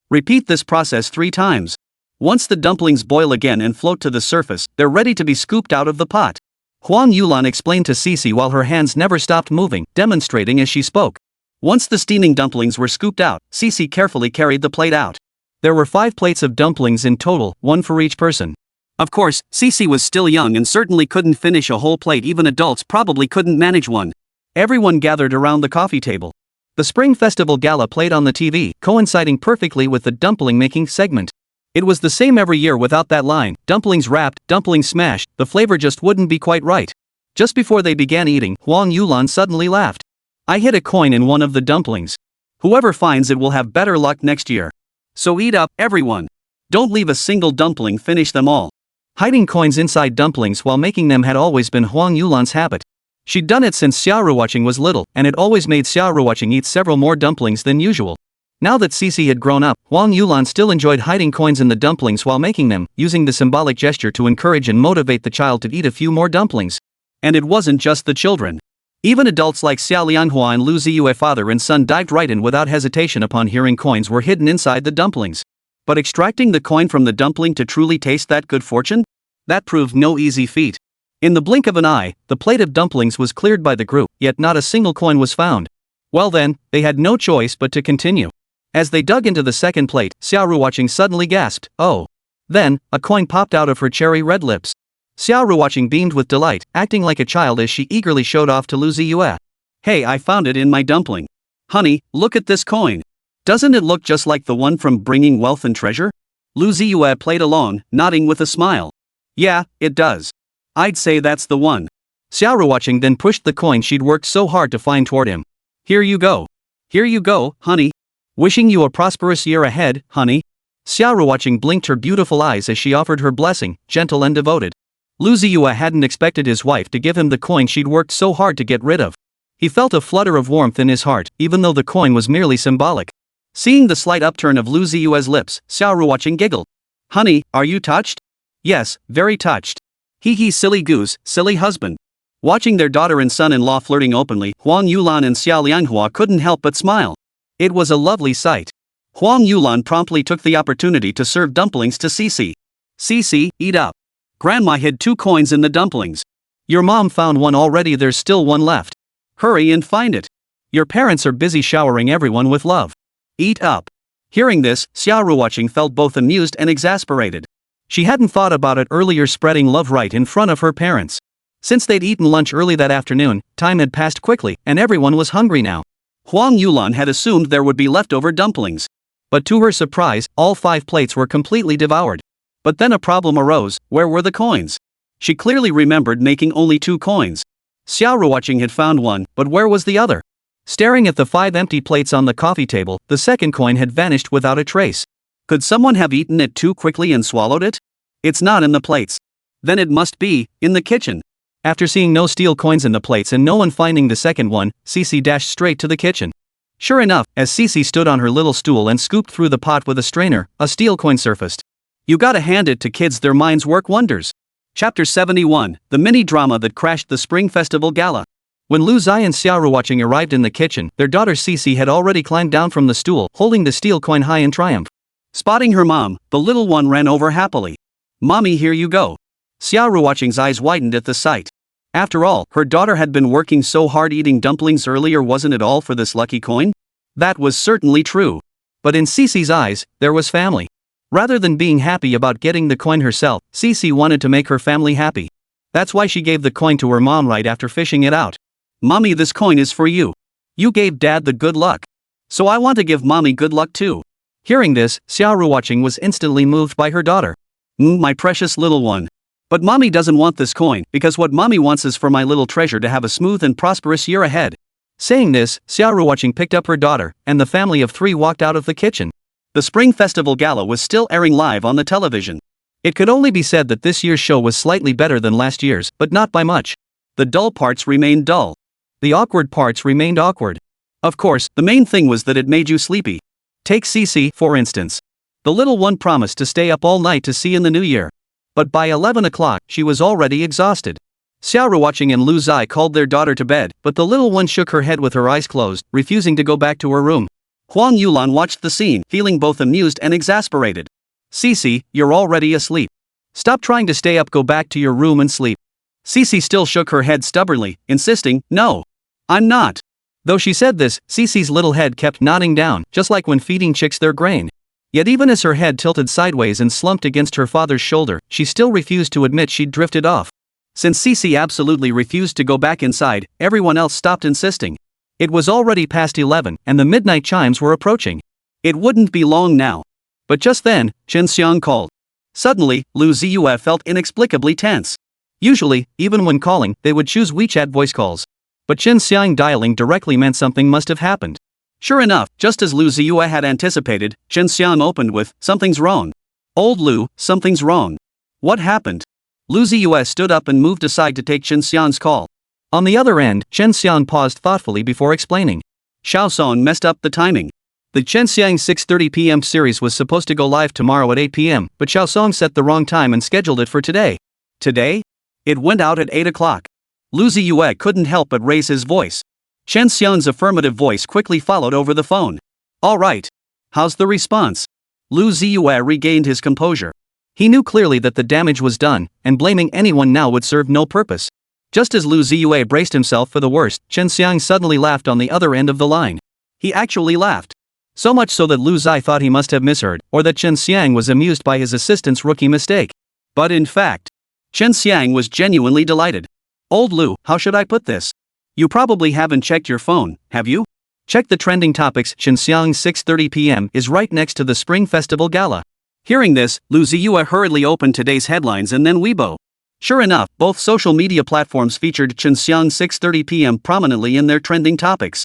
Repeat this process 3 times. Once the dumplings boil again and float to the surface, they're ready to be scooped out of the pot. Huang Yulan explained to Xixi while her hands never stopped moving, demonstrating as she spoke. Once the steaming dumplings were scooped out, Xixi carefully carried the plate out. There were 5 plates of dumplings in total, 1 for each person. Of course, Xixi was still young and certainly couldn't finish a whole plate. Even adults probably couldn't manage one. Everyone gathered around the coffee table. The Spring Festival Gala played on the TV, coinciding perfectly with the dumpling making segment. It was the same every year without that line, dumplings wrapped, dumplings smashed, the flavor just wouldn't be quite right. Just before they began eating, Huang Yulan suddenly laughed. I hid a coin in one of the dumplings. Whoever finds it will have better luck next year. So eat up, everyone. Don't leave a single dumpling, finish them all. Hiding coins inside dumplings while making them had always been Huang Yulan's habit. She'd done it since Xia Ruoqing was little, and it always made Xia Ruoqing eat several more dumplings than usual. Now that Xixi had grown up, Huang Yulan still enjoyed hiding coins in the dumplings while making them, using the symbolic gesture to encourage and motivate the child to eat a few more dumplings. And it wasn't just the children. Even adults like Xia Lianghua and Lu Ziye, father and son, dived right in without hesitation upon hearing coins were hidden inside the dumplings. But extracting the coin from the dumpling to truly taste that good fortune? That proved no easy feat. In the blink of an eye, the plate of dumplings was cleared by the group, yet not a single coin was found. Well then, they had no choice but to continue. As they dug into the second plate, Xia Ruoqing suddenly gasped, "Oh!" Then, a coin popped out of her cherry red lips. Xia Ruoqing beamed with delight, acting like a child as she eagerly showed off to Lu Ziye. "Hey, I found it in my dumpling. Honey, look at this coin. Doesn't it look just like the one from Bringing Wealth and Treasure?" Lu Ziye played along, nodding with a smile. "Yeah, it does. I'd say that's the one." Xia Ruoqing then pushed the coin she'd worked so hard to find toward him. "Here you go. Here you go, honey. Wishing you a prosperous year ahead, honey." Xia Ruoqing blinked her beautiful eyes as she offered her blessing, gentle and devoted. Lu Ziye hadn't expected his wife to give him the coin she'd worked so hard to get rid of. He felt a flutter of warmth in his heart, even though the coin was merely symbolic. Seeing the slight upturn of Lu Ziye's lips, Xia Ruoqing giggled. "Honey, are you touched?" "Yes, very touched. Hee, silly goose, silly husband." Watching their daughter and son-in-law flirting openly, Huang Yulan and Xia Lianghua couldn't help but smile. It was a lovely sight. Huang Yulan promptly took the opportunity to serve dumplings to Xixi. "Xixi, eat up. Grandma hid 2 coins in the dumplings. Your mom found one already, there's still one left. Hurry and find it. Your parents are busy showering everyone with love. Eat up." Hearing this, Xia Ruoqing felt both amused and exasperated. She hadn't thought about it earlier, spreading love right in front of her parents. Since they'd eaten lunch early that afternoon, time had passed quickly, and everyone was hungry now. Huang Yulan had assumed there would be leftover dumplings. But to her surprise, all 5 plates were completely devoured. But then a problem arose: where were the coins? She clearly remembered making only 2 coins. Xia Ruoqing had found one, but where was the other? Staring at the 5 empty plates on the coffee table, the second coin had vanished without a trace. Could someone have eaten it too quickly and swallowed it? It's not in the plates. Then it must be in the kitchen. After seeing no steel coins in the plates and no one finding the second one, Xixi dashed straight to the kitchen. Sure enough, as Xixi stood on her little stool and scooped through the pot with a strainer, a steel coin surfaced. You gotta hand it to kids, their minds work wonders. Chapter 71, the mini-drama that crashed the Spring Festival Gala. When Lu Ziye and Xia Ruoqing arrived in the kitchen, their daughter Xixi had already climbed down from the stool, holding the steel coin high in triumph. Spotting her mom, the little one ran over happily. "Mommy, here you go." Xia Ruoqing's eyes widened at the sight. After all, her daughter had been working so hard eating dumplings earlier, wasn't it all for this lucky coin? That was certainly true. But in Xixi's eyes, there was family. Rather than being happy about getting the coin herself, Xixi wanted to make her family happy. That's why she gave the coin to her mom right after fishing it out. "Mommy, this coin is for you. You gave Dad the good luck. So I want to give Mommy good luck too." Hearing this, Xia Ruoqing was instantly moved by her daughter. My precious little one. But Mommy doesn't want this coin, because what Mommy wants is for my little treasure to have a smooth and prosperous year ahead." Saying this, Xia Ruoqing picked up her daughter, and the family of 3 walked out of the kitchen. The Spring Festival Gala was still airing live on the television. It could only be said that this year's show was slightly better than last year's, but not by much. The dull parts remained dull. The awkward parts remained awkward. Of course, the main thing was that it made you sleepy. Take Xixi, for instance. The little one promised to stay up all night to see in the new year. But by 11 o'clock, she was already exhausted. Xia Ruoqing and Lu Ziye called their daughter to bed, but the little one shook her head with her eyes closed, refusing to go back to her room. Huang Yulan watched the scene, feeling both amused and exasperated. Xixi, you're already asleep. Stop trying to stay up, go back to your room and sleep. Xixi still shook her head stubbornly, insisting, no. I'm not. Though she said this, Xixi's little head kept nodding down, just like when feeding chicks their grain. Yet even as her head tilted sideways and slumped against her father's shoulder, she still refused to admit she'd drifted off. Since Xixi absolutely refused to go back inside, everyone else stopped insisting. It was already past 11, and the midnight chimes were approaching. It wouldn't be long now. But just then, Chen Xiang called. Suddenly, Lu Ziye felt inexplicably tense. Usually, even when calling, they would choose WeChat voice calls. But Chen Xiang dialing directly meant something must have happened. Sure enough, just as Lu Ziye had anticipated, Chen Xiang opened with, "Something's wrong. Old Lu, something's wrong. What happened?" Lu Ziye stood up and moved aside to take Chen Xiang's call. On the other end, Chen Xiang paused thoughtfully before explaining. Xiaosong messed up the timing. The Chen Xiang 6:30 p.m. series was supposed to go live tomorrow at 8 p.m., but Xiaosong set the wrong time and scheduled it for today. Today? It went out at 8 o'clock. Lu Ziye couldn't help but raise his voice. Chen Xiang's affirmative voice quickly followed over the phone. All right. How's the response? Lu Ziye regained his composure. He knew clearly that the damage was done, and blaming anyone now would serve no purpose. Just as Lu Ziye braced himself for the worst, Chen Xiang suddenly laughed on the other end of the line. He actually laughed. So much so that Lu Ziye thought he must have misheard, or that Chen Xiang was amused by his assistant's rookie mistake. But in fact, Chen Xiang was genuinely delighted. Old Lu, how should I put this? You probably haven't checked your phone, have you? Check the trending topics. Chen Xiang 6:30 p.m. is right next to the Spring Festival Gala. Hearing this, Lu Ziye hurriedly opened today's headlines and then Weibo. Sure enough, both social media platforms featured Chen Xiang 6:30 p.m. prominently in their trending topics.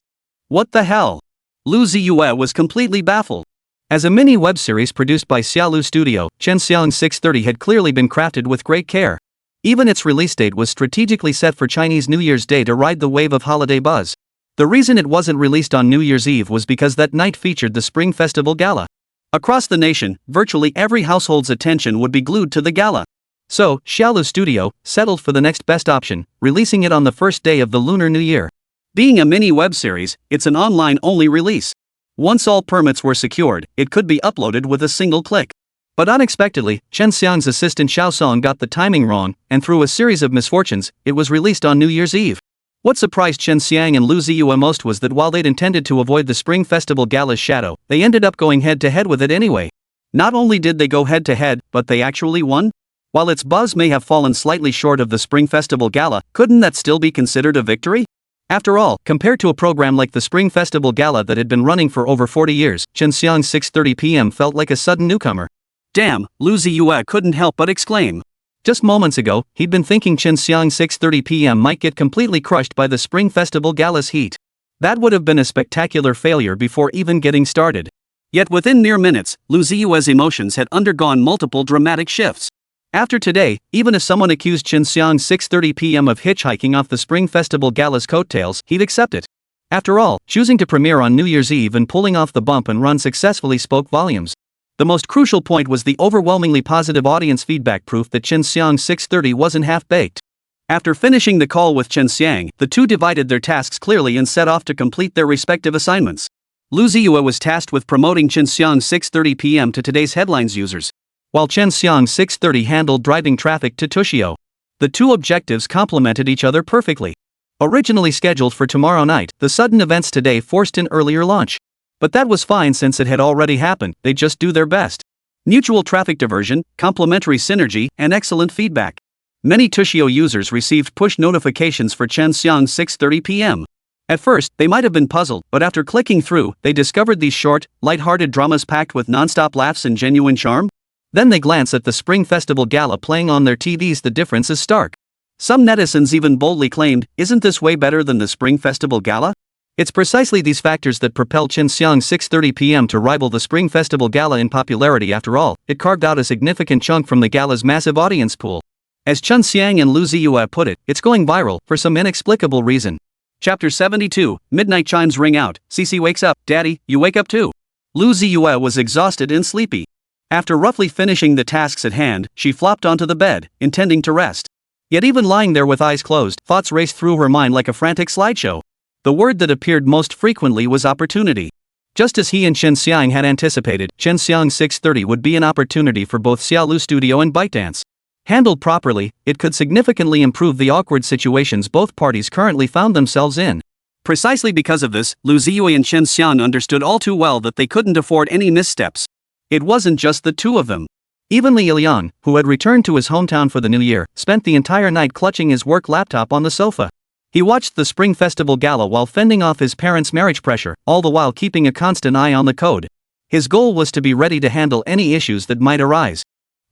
What the hell? Lu Ziye was completely baffled. As a mini web series produced by Xiaolu Studio, Chen Xiang 6:30 had clearly been crafted with great care. Even its release date was strategically set for Chinese New Year's Day to ride the wave of holiday buzz. The reason it wasn't released on New Year's Eve was because that night featured the Spring Festival Gala. Across the nation, virtually every household's attention would be glued to the gala. So, Xiaolu Studio settled for the next best option, releasing it on the first day of the Lunar New Year. Being a mini web series, it's an online-only release. Once all permits were secured, it could be uploaded with a single click. But unexpectedly, Chen Xiang's assistant Xiaosong got the timing wrong, and through a series of misfortunes, it was released on New Year's Eve. What surprised Chen Xiang and Lu Ziye most was that while they'd intended to avoid the Spring Festival Gala's shadow, they ended up going head-to-head with it anyway. Not only did they go head-to-head, but they actually won? While its buzz may have fallen slightly short of the Spring Festival Gala, couldn't that still be considered a victory? After all, compared to a program like the Spring Festival Gala that had been running for over 40 years, Chen Xiang's 6:30 p.m. felt like a sudden newcomer. Damn, Lu Ziye couldn't help but exclaim. Just moments ago, he'd been thinking Chen Xiang's 6:30 p.m. might get completely crushed by the Spring Festival Gala's heat. That would have been a spectacular failure before even getting started. Yet within mere minutes, Lu Ziye's emotions had undergone multiple dramatic shifts. After today, even if someone accused Chen Xiang 6:30 p.m. of hitchhiking off the Spring Festival Gala's coattails, he'd accept it. After all, choosing to premiere on New Year's Eve and pulling off the bump and run successfully spoke volumes. The most crucial point was the overwhelmingly positive audience feedback, proof that Chen Xiang 6:30 wasn't half-baked. After finishing the call with Chen Xiang, the two divided their tasks clearly and set off to complete their respective assignments. Lu Ziye was tasked with promoting Chen Xiang 6:30 p.m. to today's headlines users, while Chen Xiang 6:30 handled driving traffic to Tushio. The two objectives complemented each other perfectly. Originally scheduled for tomorrow night, the sudden events today forced an earlier launch. But that was fine since it had already happened, they'd just do their best. Mutual traffic diversion, complementary synergy, and excellent feedback. Many Tushio users received push notifications for Chen Xiang 6:30 p.m. At first, they might have been puzzled, but after clicking through, they discovered these short, light-hearted dramas packed with non-stop laughs and genuine charm. Then they glance at the Spring Festival Gala playing on their TVs. The difference is stark. Some netizens even boldly claimed, "Isn't this way better than the Spring Festival Gala?" It's precisely these factors that propelled Xinxiang's 6:30 p.m. to rival the Spring Festival Gala in popularity. After all, it carved out a significant chunk from the gala's massive audience pool. As Chen Xiang and Lu Ziye put it, it's going viral for some inexplicable reason. Chapter 72, Midnight chimes ring out. Xixi wakes up. Daddy, you wake up too. Lu Ziye was exhausted and sleepy. After roughly finishing the tasks at hand, she flopped onto the bed, intending to rest. Yet even lying there with eyes closed, thoughts raced through her mind like a frantic slideshow. The word that appeared most frequently was opportunity. Just as he and Xinxiang had anticipated, Xinxiang's 6:30 would be an opportunity for both Xiaolu Studio and ByteDance. Handled properly, it could significantly improve the awkward situations both parties currently found themselves in. Precisely because of this, Lu Ziye and Xinxiang understood all too well that they couldn't afford any missteps. It wasn't just the two of them. Even Li Yiliang, who had returned to his hometown for the new year, spent the entire night clutching his work laptop on the sofa. He watched the Spring Festival Gala while fending off his parents' marriage pressure, all the while keeping a constant eye on the code. His goal was to be ready to handle any issues that might arise.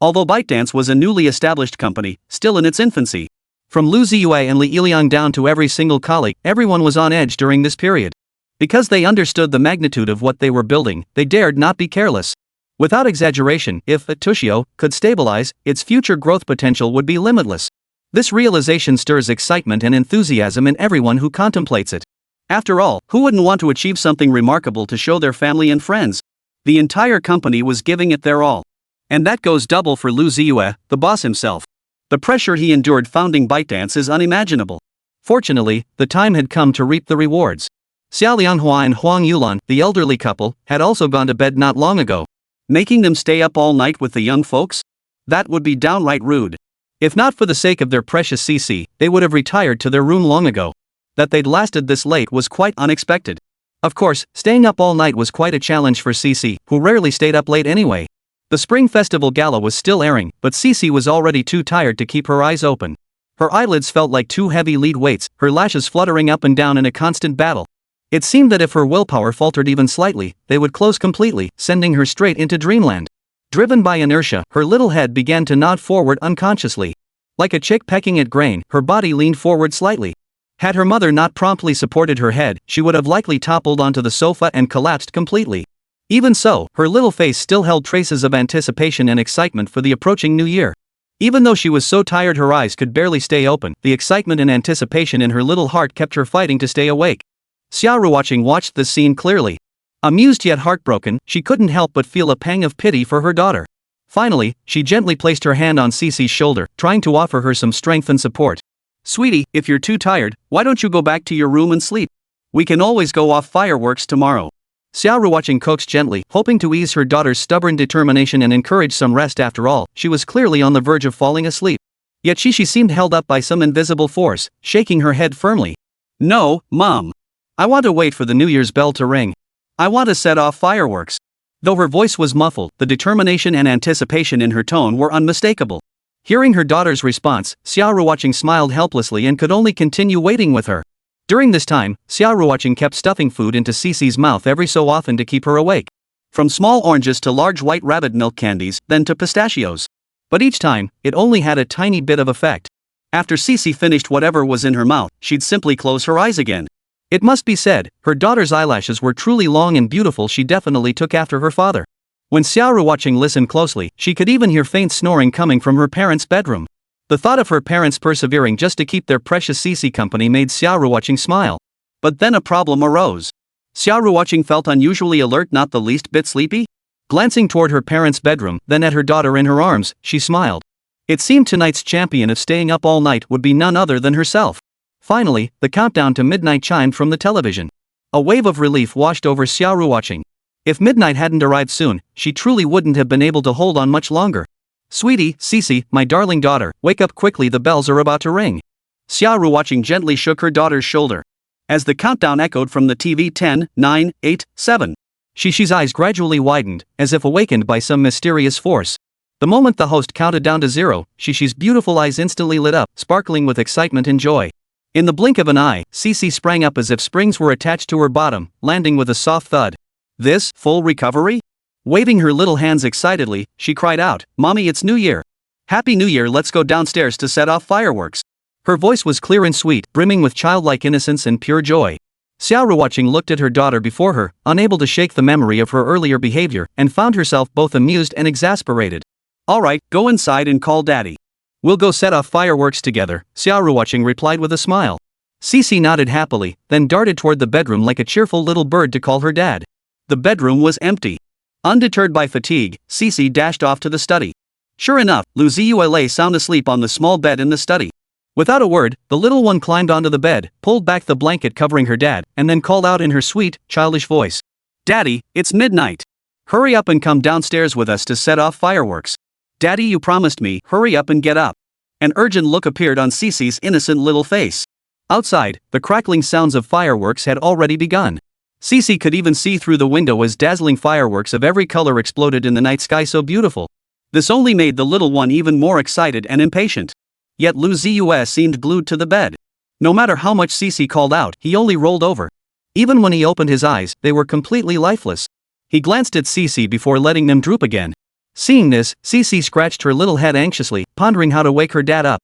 Although ByteDance was a newly established company, still in its infancy. From Lu Ziye and Li Yiliang down to every single colleague, everyone was on edge during this period. Because they understood the magnitude of what they were building, they dared not be careless. Without exaggeration, if Tushio could stabilize, its future growth potential would be limitless. This realization stirs excitement and enthusiasm in everyone who contemplates it. After all, who wouldn't want to achieve something remarkable to show their family and friends? The entire company was giving it their all. And that goes double for Lu Ziye, the boss himself. The pressure he endured founding ByteDance is unimaginable. Fortunately, the time had come to reap the rewards. Xia Lianghua and Huang Yulan, the elderly couple, had also gone to bed not long ago. Making them stay up all night with the young folks? That would be downright rude. If not for the sake of their precious Xixi, they would have retired to their room long ago. That they'd lasted this late was quite unexpected. Of course, staying up all night was quite a challenge for Xixi, who rarely stayed up late anyway. The Spring Festival Gala was still airing, but Xixi was already too tired to keep her eyes open. Her eyelids felt like two heavy lead weights, her lashes fluttering up and down in a constant battle. It seemed that if her willpower faltered even slightly, they would close completely, sending her straight into dreamland. Driven by inertia, her little head began to nod forward unconsciously. Like a chick pecking at grain, her body leaned forward slightly. Had her mother not promptly supported her head, she would have likely toppled onto the sofa and collapsed completely. Even so, her little face still held traces of anticipation and excitement for the approaching new year. Even though she was so tired her eyes could barely stay open, the excitement and anticipation in her little heart kept her fighting to stay awake. Xia Ruoqing watched the scene clearly. Amused yet heartbroken, she couldn't help but feel a pang of pity for her daughter. Finally, she gently placed her hand on Xixi's shoulder, trying to offer her some strength and support. Sweetie, if you're too tired, why don't you go back to your room and sleep? We can always go off fireworks tomorrow. Xia Ruoqing coaxed gently, hoping to ease her daughter's stubborn determination and encourage some rest. After all, she was clearly on the verge of falling asleep. Yet Xixi seemed held up by some invisible force, shaking her head firmly. No, Mom. I want to wait for the New Year's bell to ring. I want to set off fireworks. Though her voice was muffled, the determination and anticipation in her tone were unmistakable. Hearing her daughter's response, Xia Ruoqing smiled helplessly and could only continue waiting with her. During this time, Xia Ruoqing kept stuffing food into Xixi's mouth every so often to keep her awake. From small oranges to large white rabbit milk candies, then to pistachios. But each time, it only had a tiny bit of effect. After Xixi finished whatever was in her mouth, she'd simply close her eyes again. It must be said, her daughter's eyelashes were truly long and beautiful. She definitely took after her father. When Xia Ruoqing listened closely, she could even hear faint snoring coming from her parents' bedroom. The thought of her parents persevering just to keep their precious Xixi company made Xia Ruoqing smile. But then a problem arose. Xia Ruoqing felt unusually alert, not the least bit sleepy. Glancing toward her parents' bedroom, then at her daughter in her arms, she smiled. It seemed tonight's champion of staying up all night would be none other than herself. Finally, the countdown to midnight chimed from the television. A wave of relief washed over Xia Ruoqing. If midnight hadn't arrived soon, she truly wouldn't have been able to hold on much longer. Sweetie, Xixi, my darling daughter, wake up quickly, the bells are about to ring. Xia Ruoqing gently shook her daughter's shoulder. As the countdown echoed from the TV, 10, 9, 8, 7. Xixi's eyes gradually widened, as if awakened by some mysterious force. The moment the host counted down to 0, Xixi's beautiful eyes instantly lit up, sparkling with excitement and joy. In the blink of an eye, Xixi sprang up as if springs were attached to her bottom, landing with a soft thud. This, full recovery? Waving her little hands excitedly, she cried out, Mommy, it's New Year. Happy New Year, let's go downstairs to set off fireworks. Her voice was clear and sweet, brimming with childlike innocence and pure joy. Xia Ruoqing looked at her daughter before her, unable to shake the memory of her earlier behavior, and found herself both amused and exasperated. Alright, go inside and call daddy. We'll go set off fireworks together, Xia Ruoqing replied with a smile. Xixi nodded happily, then darted toward the bedroom like a cheerful little bird to call her dad. The bedroom was empty. Undeterred by fatigue, Xixi dashed off to the study. Sure enough, Lu Ziye lay sound asleep on the small bed in the study. Without a word, the little one climbed onto the bed, pulled back the blanket covering her dad, and then called out in her sweet, childish voice. Daddy, it's midnight. Hurry up and come downstairs with us to set off fireworks. Daddy, you promised me, hurry up and get up. An urgent look appeared on Xixi's innocent little face. Outside, the crackling sounds of fireworks had already begun. Xixi could even see through the window as dazzling fireworks of every color exploded in the night sky so beautiful. This only made the little one even more excited and impatient. Yet Lu Ziye seemed glued to the bed. No matter how much Xixi called out, he only rolled over. Even when he opened his eyes, they were completely lifeless. He glanced at Xixi before letting them droop again. Seeing this, Xixi scratched her little head anxiously, pondering how to wake her dad up.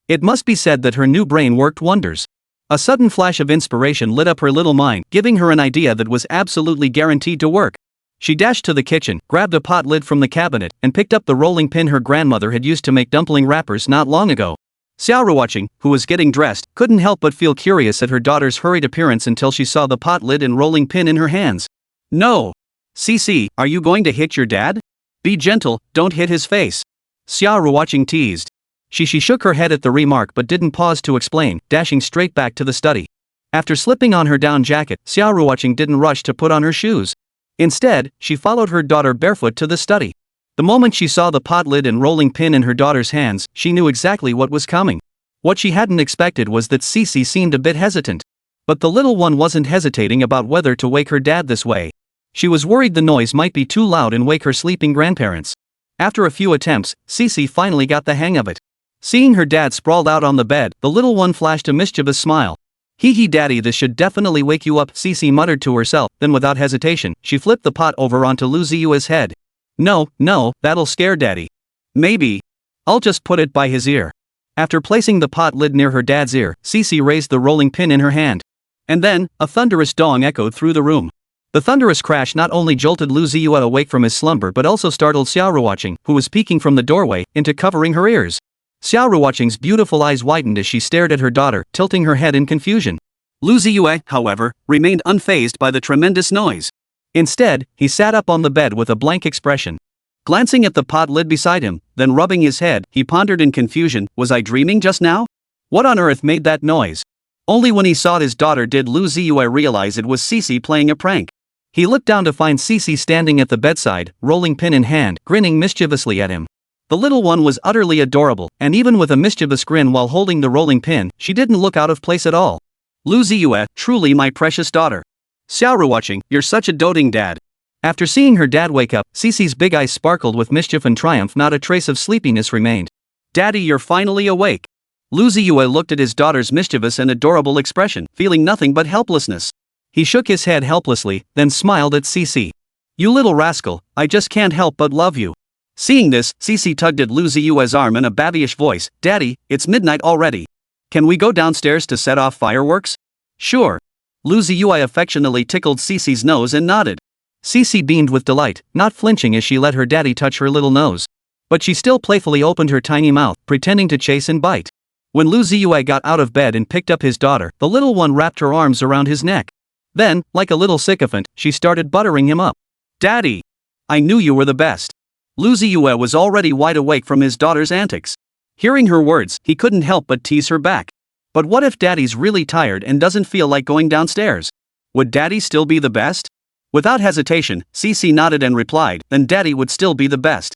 It must be said that her new brain worked wonders. A sudden flash of inspiration lit up her little mind, giving her an idea that was absolutely guaranteed to work. She dashed to the kitchen, grabbed a pot lid from the cabinet, and picked up the rolling pin her grandmother had used to make dumpling wrappers not long ago. Xia Ruoqing, who was getting dressed, couldn't help but feel curious at her daughter's hurried appearance until she saw the pot lid and rolling pin in her hands. No! Xixi, are you going to hit your dad? Be gentle, don't hit his face. Xia Ruoqing teased. She shook her head at the remark but didn't pause to explain, dashing straight back to the study. After slipping on her down jacket, Xia Ruoqing didn't rush to put on her shoes. Instead, she followed her daughter barefoot to the study. The moment she saw the pot lid and rolling pin in her daughter's hands, she knew exactly what was coming. What she hadn't expected was that Xixi seemed a bit hesitant. But the little one wasn't hesitating about whether to wake her dad this way. She was worried the noise might be too loud and wake her sleeping grandparents. After a few attempts, Xixi finally got the hang of it. Seeing her dad sprawled out on the bed, the little one flashed a mischievous smile. Hee daddy, this should definitely wake you up, Xixi muttered to herself, then without hesitation, she flipped the pot over onto Lu Ziye's head. No, that'll scare daddy. Maybe. I'll just put it by his ear. After placing the pot lid near her dad's ear, Xixi raised the rolling pin in her hand. And then, a thunderous dong echoed through the room. The thunderous crash not only jolted Lu Ziye awake from his slumber but also startled Xia Ruoqing, who was peeking from the doorway, into covering her ears. Xia Ruoqing's beautiful eyes widened as she stared at her daughter, tilting her head in confusion. Lu Ziye, however, remained unfazed by the tremendous noise. Instead, he sat up on the bed with a blank expression. Glancing at the pot lid beside him, then rubbing his head, he pondered in confusion, was I dreaming just now? What on earth made that noise? Only when he saw his daughter did Lu Ziye realize it was Xixi playing a prank. He looked down to find Xixi standing at the bedside, rolling pin in hand, grinning mischievously at him. The little one was utterly adorable, and even with a mischievous grin while holding the rolling pin, she didn't look out of place at all. Lu Ziye, truly my precious daughter. Xia Ruoqing, you're such a doting dad. After seeing her dad wake up, Xixi's big eyes sparkled with mischief and triumph, not a trace of sleepiness remained. Daddy, you're finally awake. Lu Ziye looked at his daughter's mischievous and adorable expression, feeling nothing but helplessness. He shook his head helplessly, then smiled at Xixi. You little rascal, I just can't help but love you. Seeing this, Xixi tugged at Lu Ziye's arm in a babyish voice. Daddy, it's midnight already. Can we go downstairs to set off fireworks? Sure. Lu Ziye affectionately tickled Xixi's nose and nodded. Xixi beamed with delight, not flinching as she let her daddy touch her little nose. But she still playfully opened her tiny mouth, pretending to chase and bite. When Lu Ziye got out of bed and picked up his daughter, the little one wrapped her arms around his neck. Then, like a little sycophant, she started buttering him up. Daddy! I knew you were the best. Lu Ziye was already wide awake from his daughter's antics. Hearing her words, he couldn't help but tease her back. But what if Daddy's really tired and doesn't feel like going downstairs? Would Daddy still be the best? Without hesitation, Xixi nodded and replied, then Daddy would still be the best.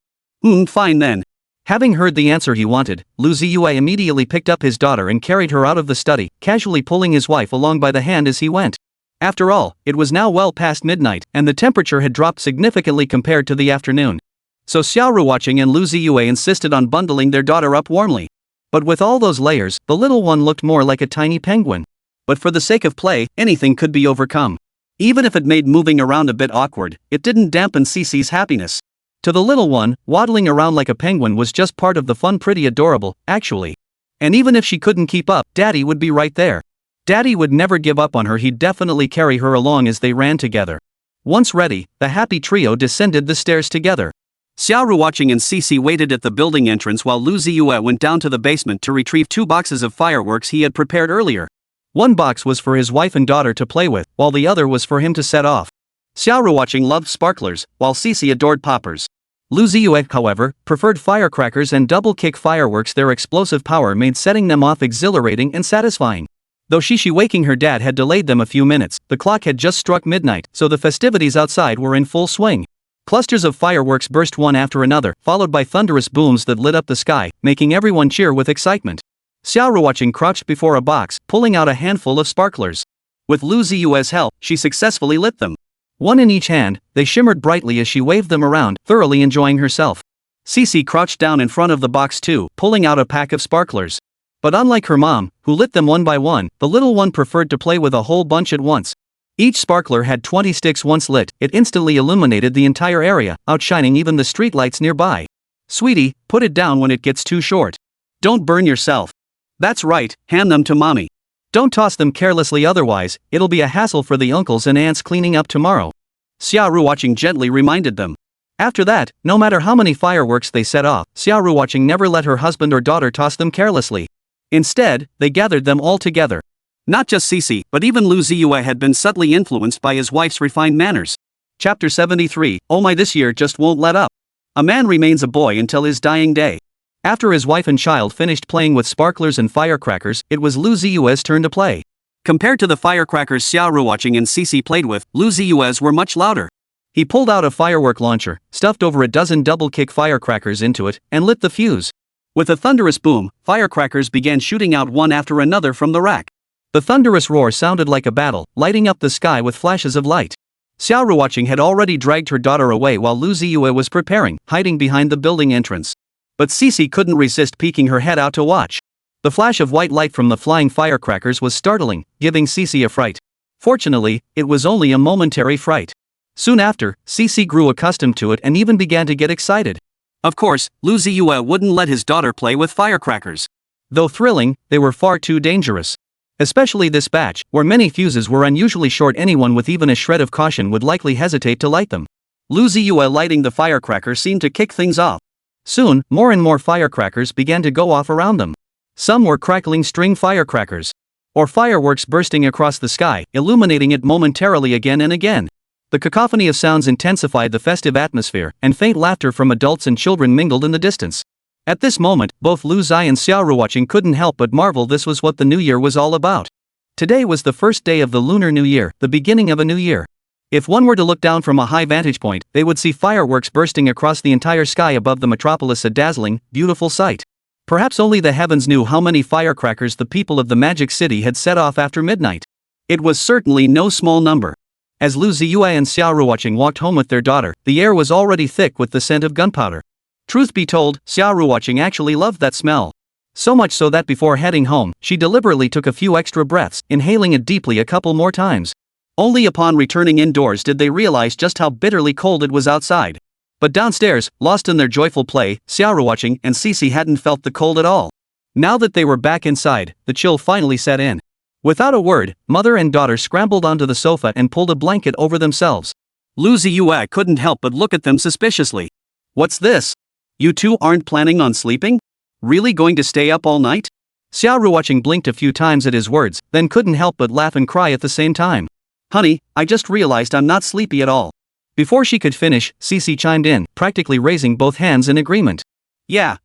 Fine then. Having heard the answer he wanted, Lu Ziye immediately picked up his daughter and carried her out of the study, casually pulling his wife along by the hand as he went. After all, it was now well past midnight, and the temperature had dropped significantly compared to the afternoon. So Xia Ruoqing and Lu Ziye insisted on bundling their daughter up warmly. But with all those layers, the little one looked more like a tiny penguin. But for the sake of play, anything could be overcome. Even if it made moving around a bit awkward, it didn't dampen Xixi's happiness. To the little one, waddling around like a penguin was just part of the fun, pretty adorable, actually. And even if she couldn't keep up, Daddy would be right there. Daddy would never give up on her, he'd definitely carry her along as they ran together. Once ready, the happy trio descended the stairs together. Xia Ruoqing and Xixi waited at the building entrance while Lu Ziye went down to the basement to retrieve 2 boxes of fireworks he had prepared earlier. One box was for his wife and daughter to play with, while the other was for him to set off. Xia Ruoqing loved sparklers, while Xixi adored poppers. Lu Ziye, however, preferred firecrackers and double-kick fireworks. Their explosive power made setting them off exhilarating and satisfying. Though Xixi waking her dad had delayed them a few minutes, the clock had just struck midnight, so the festivities outside were in full swing. Clusters of fireworks burst one after another, followed by thunderous booms that lit up the sky, making everyone cheer with excitement. Xia Ruoqing crouched before a box, pulling out a handful of sparklers. With Lu Ziye's help, she successfully lit them. One in each hand, they shimmered brightly as she waved them around, thoroughly enjoying herself. Xixi crouched down in front of the box too, pulling out a pack of sparklers. But unlike her mom, who lit them one by one, the little one preferred to play with a whole bunch at once. Each sparkler had 20 sticks. Once lit, it instantly illuminated the entire area, outshining even the streetlights nearby. Sweetie, put it down when it gets too short. Don't burn yourself. That's right, hand them to mommy. Don't toss them carelessly, otherwise, it'll be a hassle for the uncles and aunts cleaning up tomorrow. Xia Ruoqing gently reminded them. After that, no matter how many fireworks they set off, Xia Ruoqing never let her husband or daughter toss them carelessly. Instead, they gathered them all together. Not just Xixi, but even Lu Ziye had been subtly influenced by his wife's refined manners. Chapter 73, Oh my, this year just won't let up. A man remains a boy until his dying day. After his wife and child finished playing with sparklers and firecrackers, it was Lu Ziye's turn to play. Compared to the firecrackers Xia Ruoqing and Xixi played with, Lu Ziye's were much louder. He pulled out a firework launcher, stuffed over a dozen double-kick firecrackers into it, and lit the fuse. With a thunderous boom, firecrackers began shooting out one after another from the rack. The thunderous roar sounded like a battle, lighting up the sky with flashes of light. Xia Ruoqing had already dragged her daughter away while Lu Ziye was preparing, hiding behind the building entrance. But Xixi couldn't resist peeking her head out to watch. The flash of white light from the flying firecrackers was startling, giving Xixi a fright. Fortunately, it was only a momentary fright. Soon after, Xixi grew accustomed to it and even began to get excited. Of course, Lu Ziye wouldn't let his daughter play with firecrackers. Though thrilling, they were far too dangerous. Especially this batch, where many fuses were unusually short. Anyone with even a shred of caution would likely hesitate to light them. Lu Ziye lighting the firecracker seemed to kick things off. Soon, more and more firecrackers began to go off around them. Some were crackling string firecrackers. Or fireworks bursting across the sky, illuminating it momentarily again and again. The cacophony of sounds intensified the festive atmosphere, and faint laughter from adults and children mingled in the distance. At this moment, both Lu Ziye and Xia Ruoqing couldn't help but marvel. This was what the new year was all about. Today was the first day of the Lunar New Year, the beginning of a new year. If one were to look down from a high vantage point, they would see fireworks bursting across the entire sky above the metropolis, a dazzling, beautiful sight. Perhaps only the heavens knew how many firecrackers the people of the Magic City had set off after midnight. It was certainly no small number. As Lu Ziye and Xia Ruoqing walked home with their daughter, the air was already thick with the scent of gunpowder. Truth be told, Xia Ruoqing actually loved that smell. So much so that before heading home, she deliberately took a few extra breaths, inhaling it deeply a couple more times. Only upon returning indoors did they realize just how bitterly cold it was outside. But downstairs, lost in their joyful play, Xia Ruoqing and Xixi hadn't felt the cold at all. Now that they were back inside, the chill finally set in. Without a word, mother and daughter scrambled onto the sofa and pulled a blanket over themselves. Lu Ziye couldn't help but look at them suspiciously. What's this? You two aren't planning on sleeping? Really going to stay up all night? Xia Ruoqing blinked a few times at his words, then couldn't help but laugh and cry at the same time. Honey, I just realized I'm not sleepy at all. Before she could finish, Xixi chimed in, practically raising both hands in agreement. Yeah.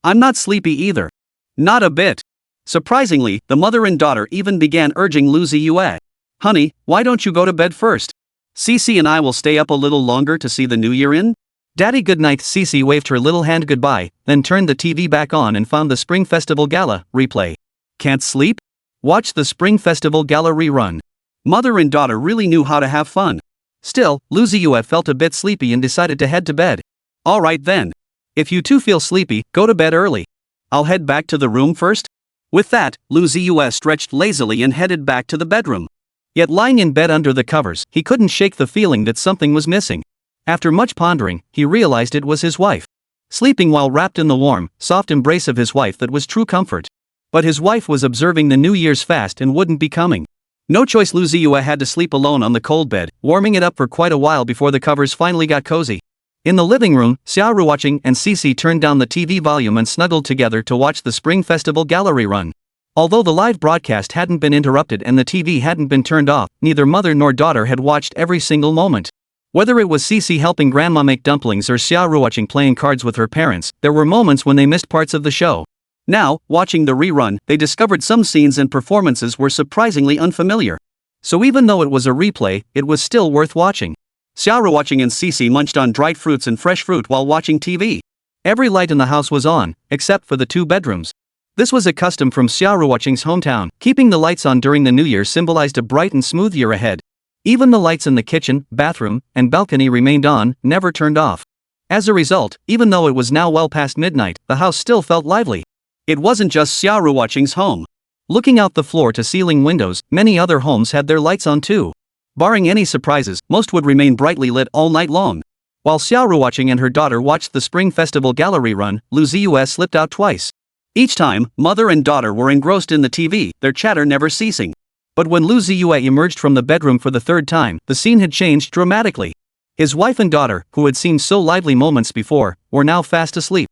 I'm not sleepy either. Not a bit. Surprisingly, the mother and daughter even began urging Lu Ziye. Honey, why don't you go to bed first? Xixi and I will stay up a little longer to see the new year in. Daddy good night. Xixi waved her little hand goodbye, then turned the TV back on and found the Spring Festival Gala replay. Can't sleep? Watch the Spring Festival Gala rerun. Mother and daughter really knew how to have fun. Still, Lu Ziye felt a bit sleepy and decided to head to bed. Alright then. If you two feel sleepy, go to bed early. I'll head back to the room first. With that, Lu Ziye stretched lazily and headed back to the bedroom. Yet lying in bed under the covers, he couldn't shake the feeling that something was missing. After much pondering, he realized it was his wife. Sleeping while wrapped in the warm, soft embrace of his wife that was true comfort. But his wife was observing the New Year's fast and wouldn't be coming. No choice, Lu Ziye had to sleep alone on the cold bed, warming it up for quite a while before the covers finally got cozy. In the living room, Xia Ruoqing and Xixi turned down the TV volume and snuggled together to watch the Spring Festival gallery run. Although the live broadcast hadn't been interrupted and the TV hadn't been turned off, neither mother nor daughter had watched every single moment. Whether it was Xixi helping grandma make dumplings or Xia Ruoqing playing cards with her parents, there were moments when they missed parts of the show. Now, watching the rerun, they discovered some scenes and performances were surprisingly unfamiliar. So even though it was a replay, it was still worth watching. Xia Ruoqing and Xixi munched on dried fruits and fresh fruit while watching TV. Every light in the house was on, except for the 2 bedrooms. This was a custom from Xia Ruoqing's hometown. Keeping the lights on during the New Year symbolized a bright and smooth year ahead. Even the lights in the kitchen, bathroom, and balcony remained on, never turned off. As a result, even though it was now well past midnight, the house still felt lively. It wasn't just Xia Ruoqing's home. Looking out the floor-to-ceiling windows, many other homes had their lights on too. Barring any surprises, most would remain brightly lit all night long. While Xia Ruoqing and her daughter watched the Spring Festival gallery run, Lu Ziye slipped out twice. Each time, mother and daughter were engrossed in the TV, their chatter never ceasing. But when Lu Ziye emerged from the bedroom for the 3rd time, the scene had changed dramatically. His wife and daughter, who had seemed so lively moments before, were now fast asleep.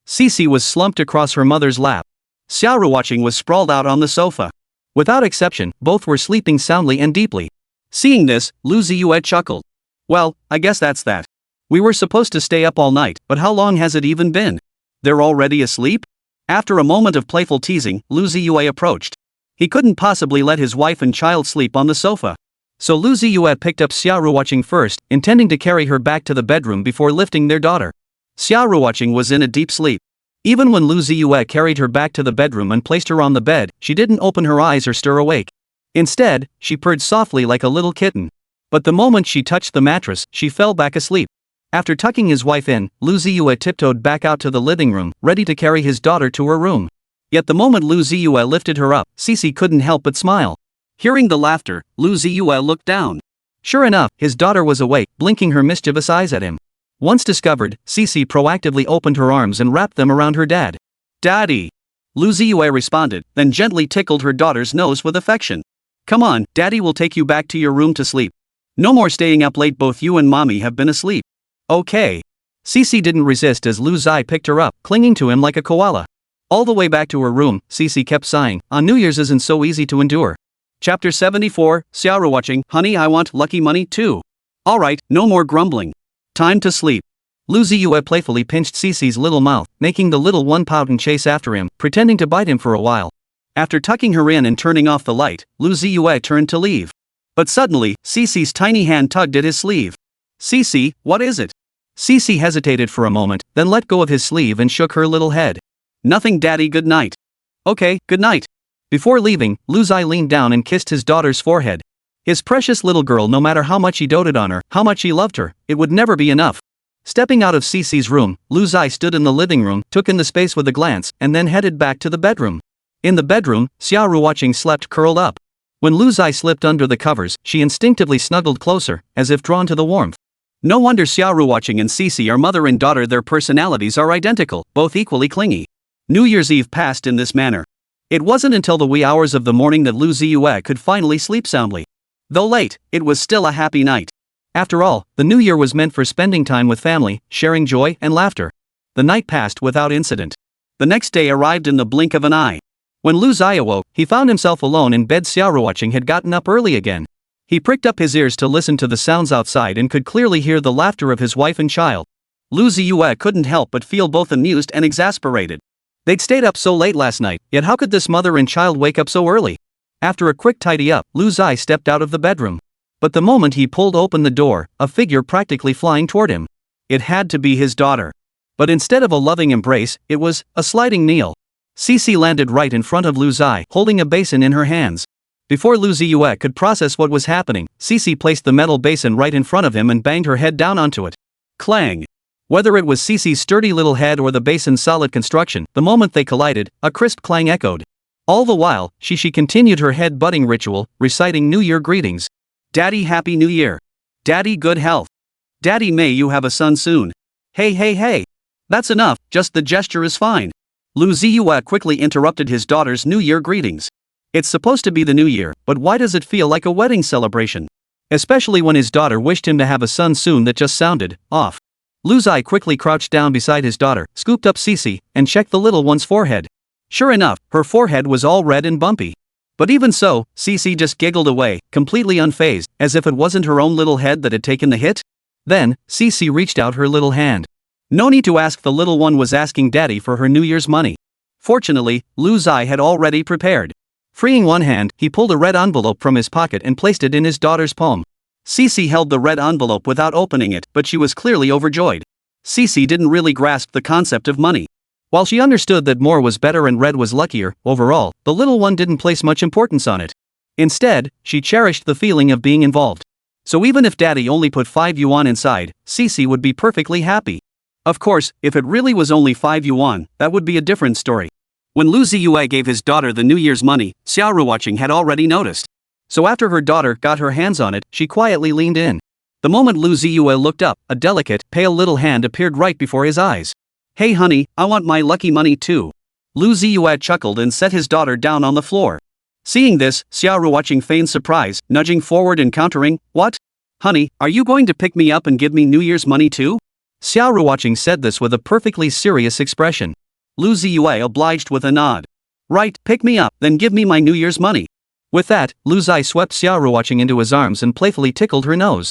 Xixi was slumped across her mother's lap. Xia Ruoqing was sprawled out on the sofa. Without exception, both were sleeping soundly and deeply. Seeing this, Lu Ziye chuckled. Well, I guess that's that. We were supposed to stay up all night, but how long has it even been? They're already asleep? After a moment of playful teasing, Lu Ziye approached. He couldn't possibly let his wife and child sleep on the sofa. So Lu Ziye picked up Xia Ruoqing first, intending to carry her back to the bedroom before lifting their daughter. Xia Ruoqing was in a deep sleep. Even when Lu Ziye carried her back to the bedroom and placed her on the bed, she didn't open her eyes or stir awake. Instead, she purred softly like a little kitten. But the moment she touched the mattress, she fell back asleep. After tucking his wife in, Lu Ziye tiptoed back out to the living room, ready to carry his daughter to her room. Yet the moment Lu Ziye lifted her up, Xixi couldn't help but smile. Hearing the laughter, Lu Ziye looked down. Sure enough, his daughter was awake, blinking her mischievous eyes at him. Once discovered, Xixi proactively opened her arms and wrapped them around her dad. "Daddy!" Lu Ziye responded, then gently tickled her daughter's nose with affection. "Come on, Daddy will take you back to your room to sleep. No more staying up late, both you and Mommy have been asleep." "Okay." Xixi didn't resist as Lu Ziye picked her up, clinging to him like a koala. All the way back to her room, Xixi kept sighing, "On New Year's isn't so easy to endure." Chapter 74, Xia Ruoqing, "Honey, I want lucky money too." "Alright, no more grumbling. Time to sleep." Lu Ziye playfully pinched Xixi's little mouth, making the little one pout and chase after him, pretending to bite him for a while. After tucking her in and turning off the light, Lu Ziye turned to leave. But suddenly, Xixi's tiny hand tugged at his sleeve. "Xixi, what is it?" Xixi hesitated for a moment, then let go of his sleeve and shook her little head. "Nothing, Daddy, good night." "Okay, good night." Before leaving, Lu Ziye leaned down and kissed his daughter's forehead. His precious little girl, no matter how much he doted on her, how much he loved her, it would never be enough. Stepping out of Xixi's room, Lu Ziye stood in the living room, took in the space with a glance, and then headed back to the bedroom. In the bedroom, Xia Ruoqing slept curled up. When Lu Ziye slipped under the covers, she instinctively snuggled closer, as if drawn to the warmth. No wonder Xia Ruoqing and Xixi are mother and daughter, their personalities are identical, both equally clingy. New Year's Eve passed in this manner. It wasn't until the wee hours of the morning that Lu Ziye could finally sleep soundly. Though late, it was still a happy night. After all, the new year was meant for spending time with family, sharing joy and laughter. The night passed without incident. The next day arrived in the blink of an eye. When Lu Ziye awoke, he found himself alone in bed. Xia Ruoqing had gotten up early again. He pricked up his ears to listen to the sounds outside and could clearly hear the laughter of his wife and child. Lu Ziye couldn't help but feel both amused and exasperated. They'd stayed up so late last night, yet how could this mother and child wake up so early? After a quick tidy up, Lu Ziye stepped out of the bedroom. But the moment he pulled open the door, a figure practically flying toward him. It had to be his daughter. But instead of a loving embrace, it was a sliding kneel. Xixi landed right in front of Lu Ziye, holding a basin in her hands. Before Lu Ziye could process what was happening, Xixi placed the metal basin right in front of him and banged her head down onto it. Clang! Whether it was Xixi's sturdy little head or the basin's solid construction, the moment they collided, a crisp clang echoed. All the while, Xixi continued her head-butting ritual, reciting New Year greetings. "Daddy, Happy New Year. Daddy, good health. Daddy, may you have a son soon. Hey, hey, hey. That's enough, just the gesture is fine." Lu Ziye quickly interrupted his daughter's New Year greetings. It's supposed to be the New Year, but why does it feel like a wedding celebration? Especially when his daughter wished him to have a son soon. That just sounded off. Lu Ziye quickly crouched down beside his daughter, scooped up Xixi, and checked the little one's forehead. Sure enough, her forehead was all red and bumpy. But even so, Xixi just giggled away, completely unfazed, as if it wasn't her own little head that had taken the hit. Then, Xixi reached out her little hand. No need to ask, the little one was asking daddy for her New Year's money. Fortunately, Lu Ziye had already prepared. Freeing one hand, he pulled a red envelope from his pocket and placed it in his daughter's palm. Xixi held the red envelope without opening it, but she was clearly overjoyed. Xixi didn't really grasp the concept of money. While she understood that more was better and red was luckier, overall, the little one didn't place much importance on it. Instead, she cherished the feeling of being involved. So even if daddy only put 5 yuan inside, Xixi would be perfectly happy. Of course, if it really was only 5 yuan, that would be a different story. When Lu Ziye gave his daughter the New Year's money, Xia Ruoqing had already noticed. So after her daughter got her hands on it, she quietly leaned in. The moment Lu Ziye looked up, a delicate, pale little hand appeared right before his eyes. Hey honey, I want my lucky money too. Lu Ziye chuckled and set his daughter down on the floor. Seeing this, Xia Ruoqing feigned surprise, nudging forward and countering, What? Honey, are you going to pick me up and give me New Year's money too? Xia Ruoqing said this with a perfectly serious expression. Lu Ziye obliged with a nod. Right, pick me up, then give me my New Year's money. With that, Lu Ziye swept Xia Ruoqing into his arms and playfully tickled her nose.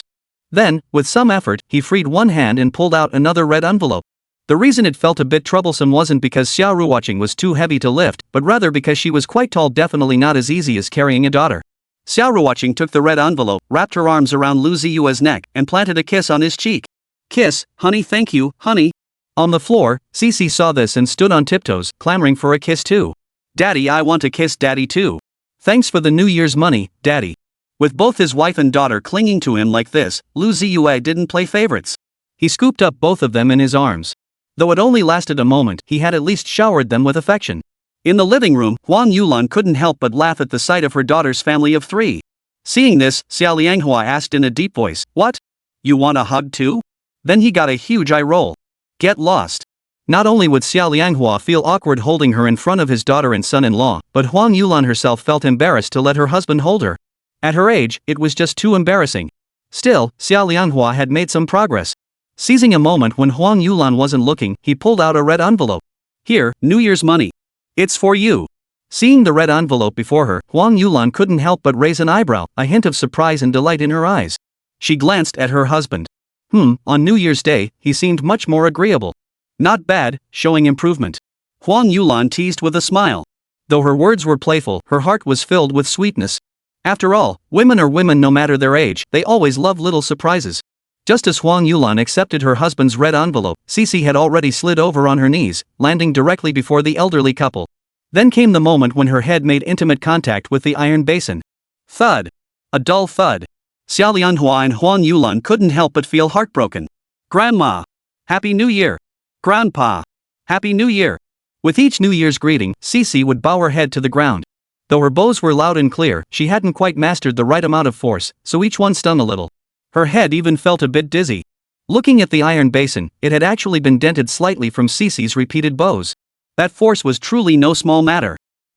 Then, with some effort, he freed one hand and pulled out another red envelope. The reason it felt a bit troublesome wasn't because Xia Ruoqing was too heavy to lift, but rather because she was quite tall, definitely not as easy as carrying a daughter. Xia Ruoqing took the red envelope, wrapped her arms around Lu Ziye's neck, and planted a kiss on his cheek. Kiss, honey, thank you, honey. On the floor, Xixi saw this and stood on tiptoes, clamoring for a kiss too. Daddy, I want to kiss daddy too. Thanks for the New Year's money, daddy. With both his wife and daughter clinging to him like this, Lu Ziye didn't play favorites. He scooped up both of them in his arms. Though it only lasted a moment, he had at least showered them with affection. In the living room, Huang Yulan couldn't help but laugh at the sight of her daughter's family of 3. Seeing this, Xia Lianghua asked in a deep voice, What? You want a hug too? Then he got a huge eye roll. Get lost. Not only would Xia Lianghua feel awkward holding her in front of his daughter and son-in-law, but Huang Yulan herself felt embarrassed to let her husband hold her. At her age, it was just too embarrassing. Still, Xia Lianghua had made some progress. Seizing a moment when Huang Yulan wasn't looking, he pulled out a red envelope. Here, New Year's money. It's for you. Seeing the red envelope before her, Huang Yulan couldn't help but raise an eyebrow, a hint of surprise and delight in her eyes. She glanced at her husband. On New Year's Day, he seemed much more agreeable. Not bad, showing improvement. Huang Yulan teased with a smile. Though her words were playful, her heart was filled with sweetness. After all, women are women no matter their age, they always love little surprises. Just as Huang Yulan accepted her husband's red envelope, Xixi had already slid over on her knees, landing directly before the elderly couple. Then came the moment when her head made intimate contact with the iron basin. Thud. A dull thud. Xia Lianghua and Huang Yulan couldn't help but feel heartbroken. Grandma. Happy New Year. Grandpa. Happy New Year. With each New Year's greeting, Xixi would bow her head to the ground. Though her bows were loud and clear, she hadn't quite mastered the right amount of force, so each one stung a little. Her head even felt a bit dizzy. Looking at the iron basin, it had actually been dented slightly from Xixi's repeated bows. That force was truly no small matter.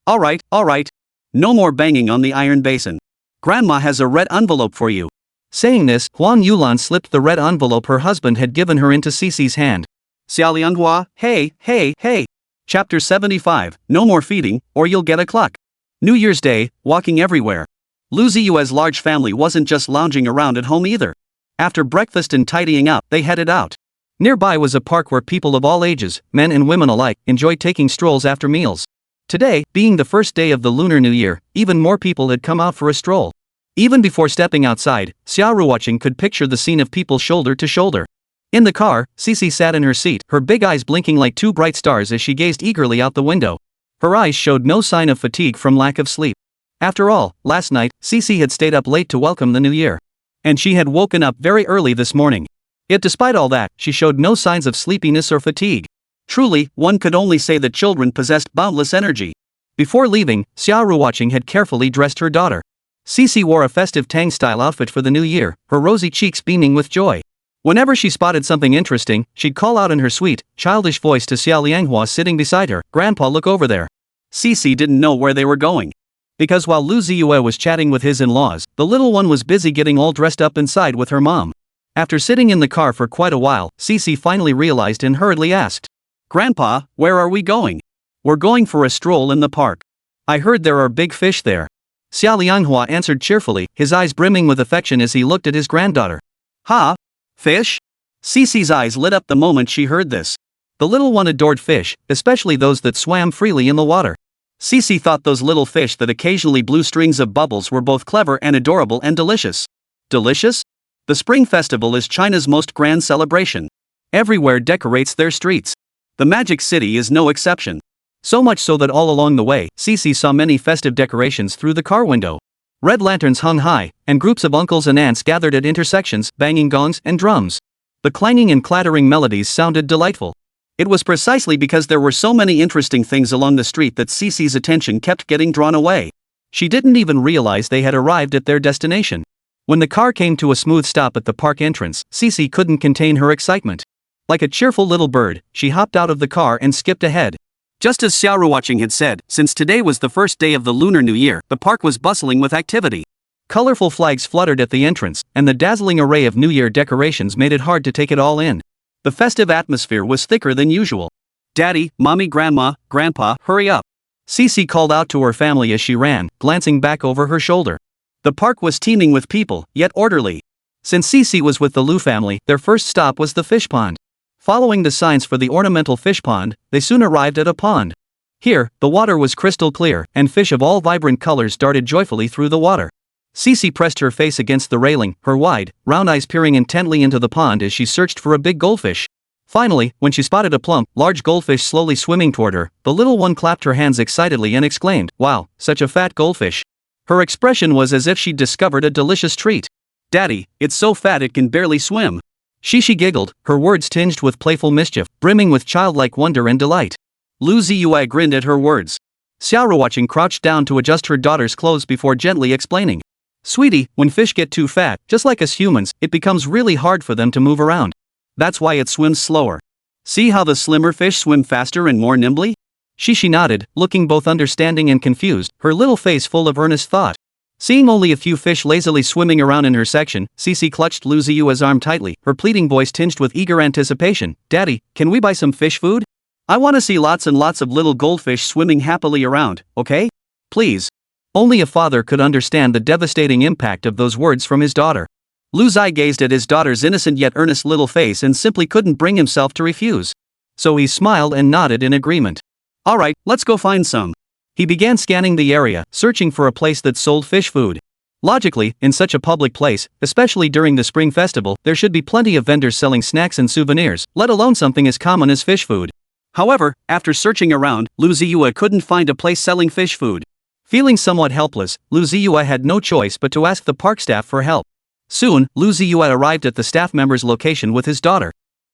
Alright. No more banging on the iron basin. Grandma has a red envelope for you. Saying this, Huang Yulan slipped the red envelope her husband had given her into Xixi's hand. Xia Lianghua, hey. Chapter 75, No more feeding, or you'll get a cluck. New Year's Day, walking everywhere. Lu Ziye's large family wasn't just lounging around at home either. After breakfast and tidying up, they headed out. Nearby was a park where people of all ages, men and women alike, enjoyed taking strolls after meals. Today, being the first day of the Lunar New Year, even more people had come out for a stroll. Even before stepping outside, Xia Ruoqing could picture the scene of people shoulder to shoulder. In the car, Xixi sat in her seat, her big eyes blinking like 2 bright stars as she gazed eagerly out the window. Her eyes showed no sign of fatigue from lack of sleep. After all, last night, Xixi had stayed up late to welcome the new year. And she had woken up very early this morning. Yet despite all that, she showed no signs of sleepiness or fatigue. Truly, one could only say that children possessed boundless energy. Before leaving, Xia Ruoqing had carefully dressed her daughter. Xixi wore a festive Tang-style outfit for the new year, her rosy cheeks beaming with joy. Whenever she spotted something interesting, she'd call out in her sweet, childish voice to Xia Lianghua sitting beside her, "Grandpa, look over there." Xixi didn't know where they were going. Because while Lu Ziye was chatting with his in-laws, the little one was busy getting all dressed up inside with her mom. After sitting in the car for quite a while, Xixi finally realized and hurriedly asked, "Grandpa, where are we going?" "We're going for a stroll in the park. I heard there are big fish there." Xia Lianghua answered cheerfully, his eyes brimming with affection as he looked at his granddaughter. "Ha? Fish?" Xixi's eyes lit up the moment she heard this. The little one adored fish, especially those that swam freely in the water. Xixi thought those little fish that occasionally blew strings of bubbles were both clever and adorable and delicious. Delicious? The Spring Festival is China's most grand celebration. Everywhere decorates their streets. The Magic City is no exception. So much so that all along the way, Xixi saw many festive decorations through the car window. Red lanterns hung high, and groups of uncles and aunts gathered at intersections, banging gongs and drums. The clanging and clattering melodies sounded delightful. It was precisely because there were so many interesting things along the street that Xixi's attention kept getting drawn away. She didn't even realize they had arrived at their destination. When the car came to a smooth stop at the park entrance, Xixi couldn't contain her excitement. Like a cheerful little bird, she hopped out of the car and skipped ahead. Just as Xia Ruoqing had said, since today was the first day of the Lunar New Year, the park was bustling with activity. Colorful flags fluttered at the entrance, and the dazzling array of New Year decorations made it hard to take it all in. The festive atmosphere was thicker than usual. "Daddy, Mommy, Grandma, Grandpa, hurry up!" Xixi called out to her family as she ran, glancing back over her shoulder. The park was teeming with people, yet orderly. Since Xixi was with the Lu family, their first stop was the fish pond. Following the signs for the ornamental fish pond, they soon arrived at a pond. Here, the water was crystal clear, and fish of all vibrant colors darted joyfully through the water. Xixi pressed her face against the railing, her wide, round eyes peering intently into the pond as she searched for a big goldfish. Finally, when she spotted a plump, large goldfish slowly swimming toward her, the little one clapped her hands excitedly and exclaimed, "Wow, such a fat goldfish." Her expression was as if she'd discovered a delicious treat. "Daddy, it's so fat it can barely swim." Xixi giggled, her words tinged with playful mischief, brimming with childlike wonder and delight. Lu Ziye grinned at her words. Xia Ruoqing crouched down to adjust her daughter's clothes before gently explaining. "Sweetie, when fish get too fat, just like us humans, it becomes really hard for them to move around. That's why it swims slower. See how the slimmer fish swim faster and more nimbly?" Xixi nodded, looking both understanding and confused, her little face full of earnest thought. Seeing only a few fish lazily swimming around in her section, Xixi clutched Lu Ziye's arm tightly, her pleading voice tinged with eager anticipation. "Daddy, can we buy some fish food? I want to see lots and lots of little goldfish swimming happily around, okay? Please." Only a father could understand the devastating impact of those words from his daughter. Lu Ziye gazed at his daughter's innocent yet earnest little face and simply couldn't bring himself to refuse. So he smiled and nodded in agreement. "All right, let's go find some." He began scanning the area, searching for a place that sold fish food. Logically, in such a public place, especially during the Spring Festival, there should be plenty of vendors selling snacks and souvenirs, let alone something as common as fish food. However, after searching around, Lu Ziye couldn't find a place selling fish food. Feeling somewhat helpless, Lu Ziye had no choice but to ask the park staff for help. Soon, Lu Ziye arrived at the staff member's location with his daughter.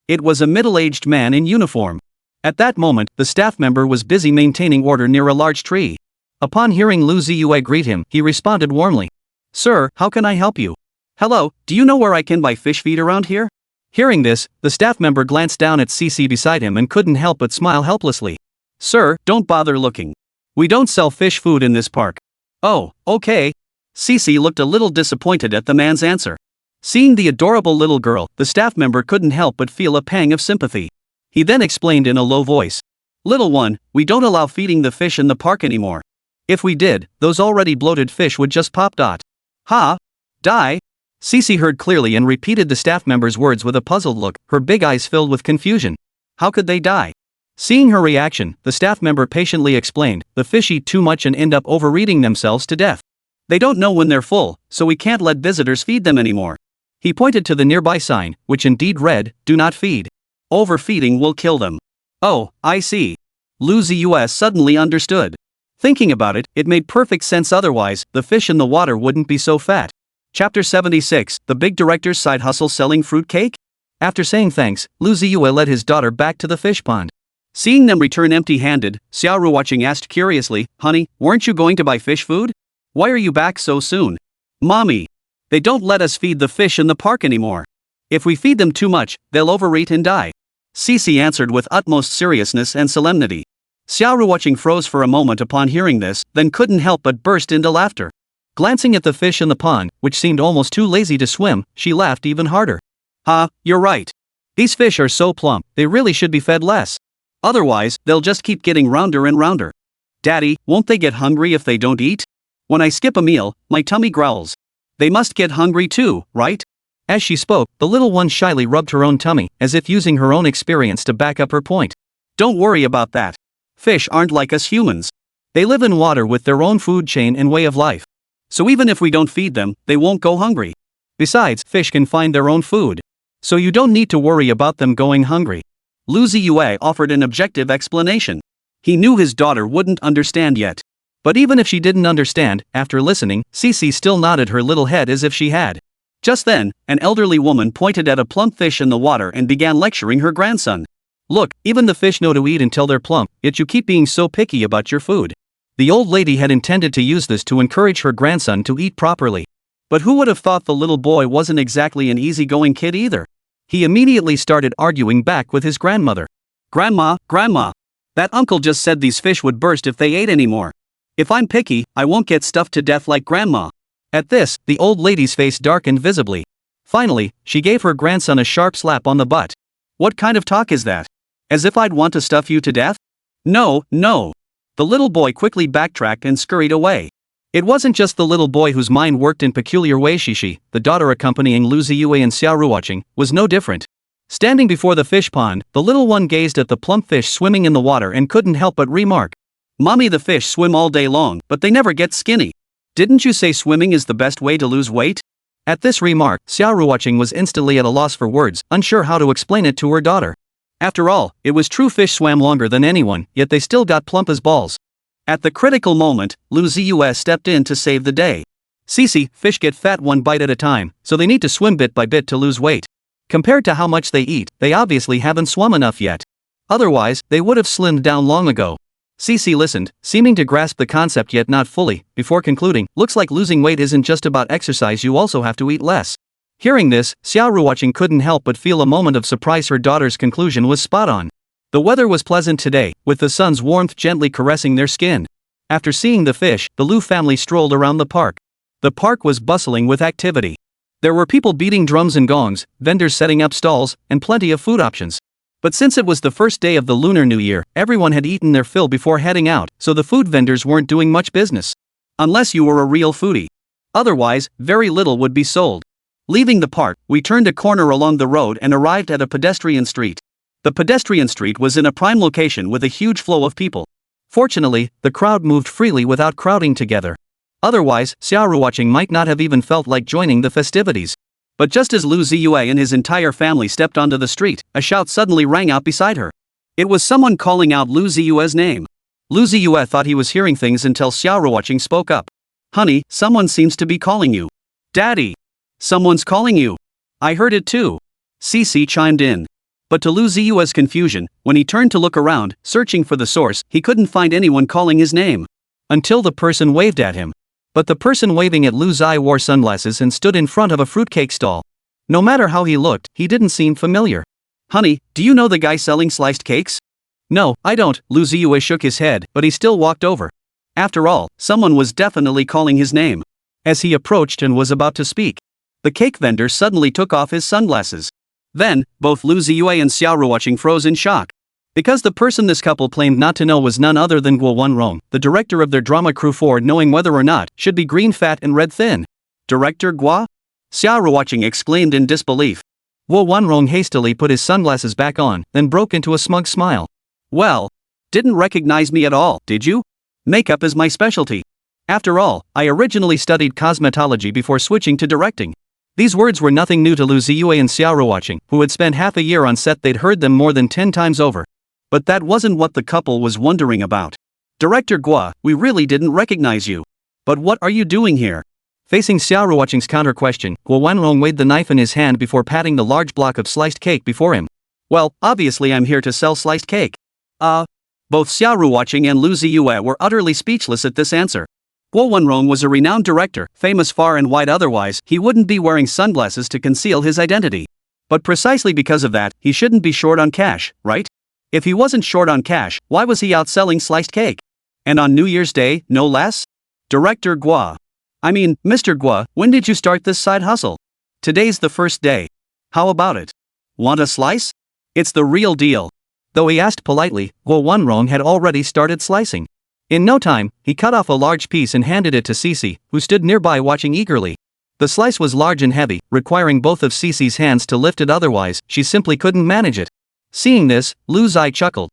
It was a middle-aged man in uniform. At that moment, the staff member was busy maintaining order near a large tree. Upon hearing Lu Ziye greet him, he responded warmly. "Sir, how can I help you?" "Hello, do you know where I can buy fish feed around here?" Hearing this, the staff member glanced down at Xixi beside him and couldn't help but smile helplessly. "Sir, don't bother looking. We don't sell fish food in this park." "Oh, okay." Xixi looked a little disappointed at the man's answer. Seeing the adorable little girl, the staff member couldn't help but feel a pang of sympathy. He then explained in a low voice. "Little one, we don't allow feeding the fish in the park anymore. If we did, those already bloated fish would just pop. Ha? Die?" Xixi heard clearly and repeated the staff member's words with a puzzled look, her big eyes filled with confusion. How could they die? Seeing her reaction, the staff member patiently explained, "The fish eat too much and end up overeating themselves to death. They don't know when they're full, so we can't let visitors feed them anymore." He pointed to the nearby sign, which indeed read, "Do not feed. Overfeeding will kill them." "Oh, I see." Lu Ziye suddenly understood. Thinking about it, it made perfect sense, otherwise, the fish in the water wouldn't be so fat. Chapter 76, The Big Director's Side Hustle Selling Fruit Cake? After saying thanks, Lu Ziye led his daughter back to the fish pond. Seeing them return empty-handed, Xia Ruoqing asked curiously, "Honey, weren't you going to buy fish food? Why are you back so soon?" "Mommy, they don't let us feed the fish in the park anymore." If we feed them too much, they'll overeat and die. Xixi answered with utmost seriousness and solemnity. Xia Ruoqing froze for a moment upon hearing this, then couldn't help but burst into laughter. Glancing at the fish in the pond, which seemed almost too lazy to swim, she laughed even harder. You're right. These fish are so plump, they really should be fed less. Otherwise, they'll just keep getting rounder and rounder. Daddy, won't they get hungry if they don't eat? When I skip a meal, my tummy growls. They must get hungry too, right? As she spoke, the little one shyly rubbed her own tummy, as if using her own experience to back up her point. Don't worry about that. Fish aren't like us humans. They live in water with their own food chain and way of life. So even if we don't feed them, they won't go hungry. Besides, fish can find their own food. So you don't need to worry about them going hungry. Lu Ziye offered an objective explanation. He knew his daughter wouldn't understand yet. But even if she didn't understand, after listening, Xixi still nodded her little head as if she had. Just then, an elderly woman pointed at a plump fish in the water and began lecturing her grandson. Look, even the fish know to eat until they're plump, yet you keep being so picky about your food. The old lady had intended to use this to encourage her grandson to eat properly. But who would have thought the little boy wasn't exactly an easygoing kid either? He immediately started arguing back with his grandmother. Grandma, that uncle just said these fish would burst if they ate anymore. If I'm picky, I won't get stuffed to death like grandma. At this, the old lady's face darkened visibly. Finally, she gave her grandson a sharp slap on the butt. What kind of talk is that? As if I'd want to stuff you to death? No. The little boy quickly backtracked and scurried away. It wasn't just the little boy whose mind worked in peculiar ways. Xixi, the daughter accompanying Lu Ziye and Xia Ruoqing, was no different. Standing before the fish pond, the little one gazed at the plump fish swimming in the water and couldn't help but remark. Mommy, the fish swim all day long, but they never get skinny. Didn't you say swimming is the best way to lose weight? At this remark, Xia Ruoqing was instantly at a loss for words, unsure how to explain it to her daughter. After all, it was true fish swam longer than anyone, yet they still got plump as balls. At the critical moment, Lu Ziye stepped in to save the day. Xixi, fish get fat one bite at a time, so they need to swim bit by bit to lose weight. Compared to how much they eat, they obviously haven't swum enough yet. Otherwise, they would have slimmed down long ago. Xixi listened, seeming to grasp the concept yet not fully, before concluding, looks like losing weight isn't just about exercise, you also have to eat less. Hearing this, Xia Ruoqing couldn't help but feel a moment of surprise. Her daughter's conclusion was spot on. The weather was pleasant today, with the sun's warmth gently caressing their skin. After seeing the fish, the Lu family strolled around the park. The park was bustling with activity. There were people beating drums and gongs, vendors setting up stalls, and plenty of food options. But since it was the first day of the Lunar New Year, everyone had eaten their fill before heading out, so the food vendors weren't doing much business. Unless you were a real foodie. Otherwise, very little would be sold. Leaving the park, we turned a corner along the road and arrived at a pedestrian street. The pedestrian street was in a prime location with a huge flow of people. Fortunately, the crowd moved freely without crowding together. Otherwise, Xia Ruoqing might not have even felt like joining the festivities. But just as Lu Ziye and his entire family stepped onto the street, a shout suddenly rang out beside her. It was someone calling out Lu Ziye's name. Lu Ziye thought he was hearing things until Xia Ruoqing spoke up. Honey, someone seems to be calling you. Daddy! Someone's calling you. I heard it too. Xixi chimed in. But to Lu Ziye's confusion, when he turned to look around, searching for the source, he couldn't find anyone calling his name. Until the person waved at him. But the person waving at Lu Ziye wore sunglasses and stood in front of a fruitcake stall. No matter how he looked, he didn't seem familiar. Honey, do you know the guy selling sliced cakes? No, I don't. Lu Ziye shook his head, but he still walked over. After all, someone was definitely calling his name. As he approached and was about to speak, the cake vendor suddenly took off his sunglasses. Then, both Lu Ziye and Xia Ruoqing froze in shock. Because the person this couple claimed not to know was none other than Guo Wenrong, the director of their drama crew, for knowing whether or not should be green fat and red thin. Director Guo? Xia Ruoqing exclaimed in disbelief. Guo Wenrong hastily put his sunglasses back on, then broke into a smug smile. Well, didn't recognize me at all, did you? Makeup is my specialty. After all, I originally studied cosmetology before switching to directing. These words were nothing new to Lu Ziye and Xia Ruoqing, who had spent half a year on set. They'd heard them more than 10 times over. But that wasn't what the couple was wondering about. Director Guo, we really didn't recognize you. But what are you doing here? Facing Xia Ruoqing's counter-question, Guo Wenrong weighed the knife in his hand before patting the large block of sliced cake before him. Well, obviously I'm here to sell sliced cake. Both Xia Ruoqing and Lu Ziye were utterly speechless at this answer. Guo Wenrong was a renowned director, famous far and wide. Otherwise, he wouldn't be wearing sunglasses to conceal his identity. But precisely because of that, he shouldn't be short on cash, right? If he wasn't short on cash, why was he out selling sliced cake? And on New Year's Day, no less? Director Gua. I mean, Mr. Gua, when did you start this side hustle? Today's the first day. How about it? Want a slice? It's the real deal. Though he asked politely, Guo Wenrong had already started slicing. In no time, he cut off a large piece and handed it to Xixi, who stood nearby watching eagerly. The slice was large and heavy, requiring both of Xixi's hands to lift it, otherwise, she simply couldn't manage it. Seeing this, Lu Ziye chuckled.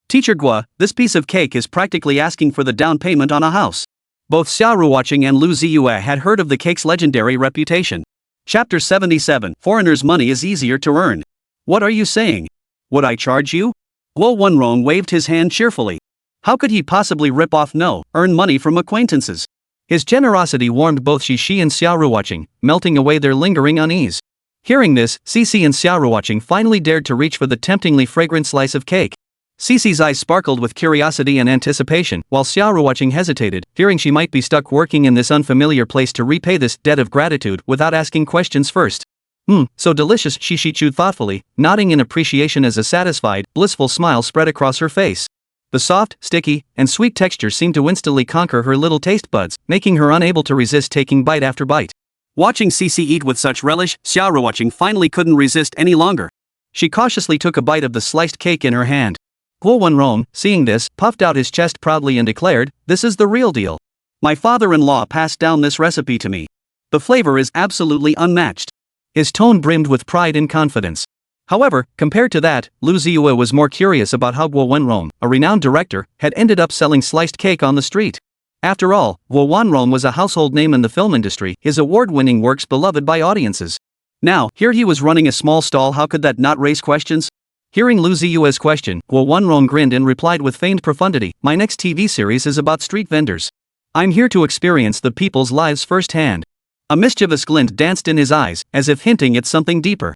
Teacher Gua, this piece of cake is practically asking for the down payment on a house. Both Xia Ruoqing and Lu Ziye had heard of the cake's legendary reputation. Chapter 77. Foreigners' money is easier to earn. What are you saying? Would I charge you? Guo Wenrong waved his hand cheerfully. How could he possibly rip off earn money from acquaintances? His generosity warmed both Xixi and Xia Ruoqing, melting away their lingering unease. Hearing this, Xixi and Xia Ruoqing finally dared to reach for the temptingly fragrant slice of cake. Xixi's eyes sparkled with curiosity and anticipation, while Xia Ruoqing hesitated, fearing she might be stuck working in this unfamiliar place to repay this debt of gratitude without asking questions first. So delicious, Xixi chewed thoughtfully, nodding in appreciation as a satisfied, blissful smile spread across her face. The soft, sticky, and sweet texture seemed to instantly conquer her little taste buds, making her unable to resist taking bite after bite. Watching Xixi eat with such relish, Xia Ruoqing finally couldn't resist any longer. She cautiously took a bite of the sliced cake in her hand. Guo Wenrong, seeing this, puffed out his chest proudly and declared, "This is the real deal. My father-in-law passed down this recipe to me. The flavor is absolutely unmatched." His tone brimmed with pride and confidence. However, compared to that, Lu Ziye was more curious about how Guo Wenrong, a renowned director, had ended up selling sliced cake on the street. After all, Guo Wenrong was a household name in the film industry, his award-winning works beloved by audiences. Now, here he was running a small stall. How could that not raise questions? Hearing Lu Ziye's question, Guo Wenrong grinned and replied with feigned profundity, "My next TV series is about street vendors. I'm here to experience the people's lives firsthand." A mischievous glint danced in his eyes, as if hinting at something deeper.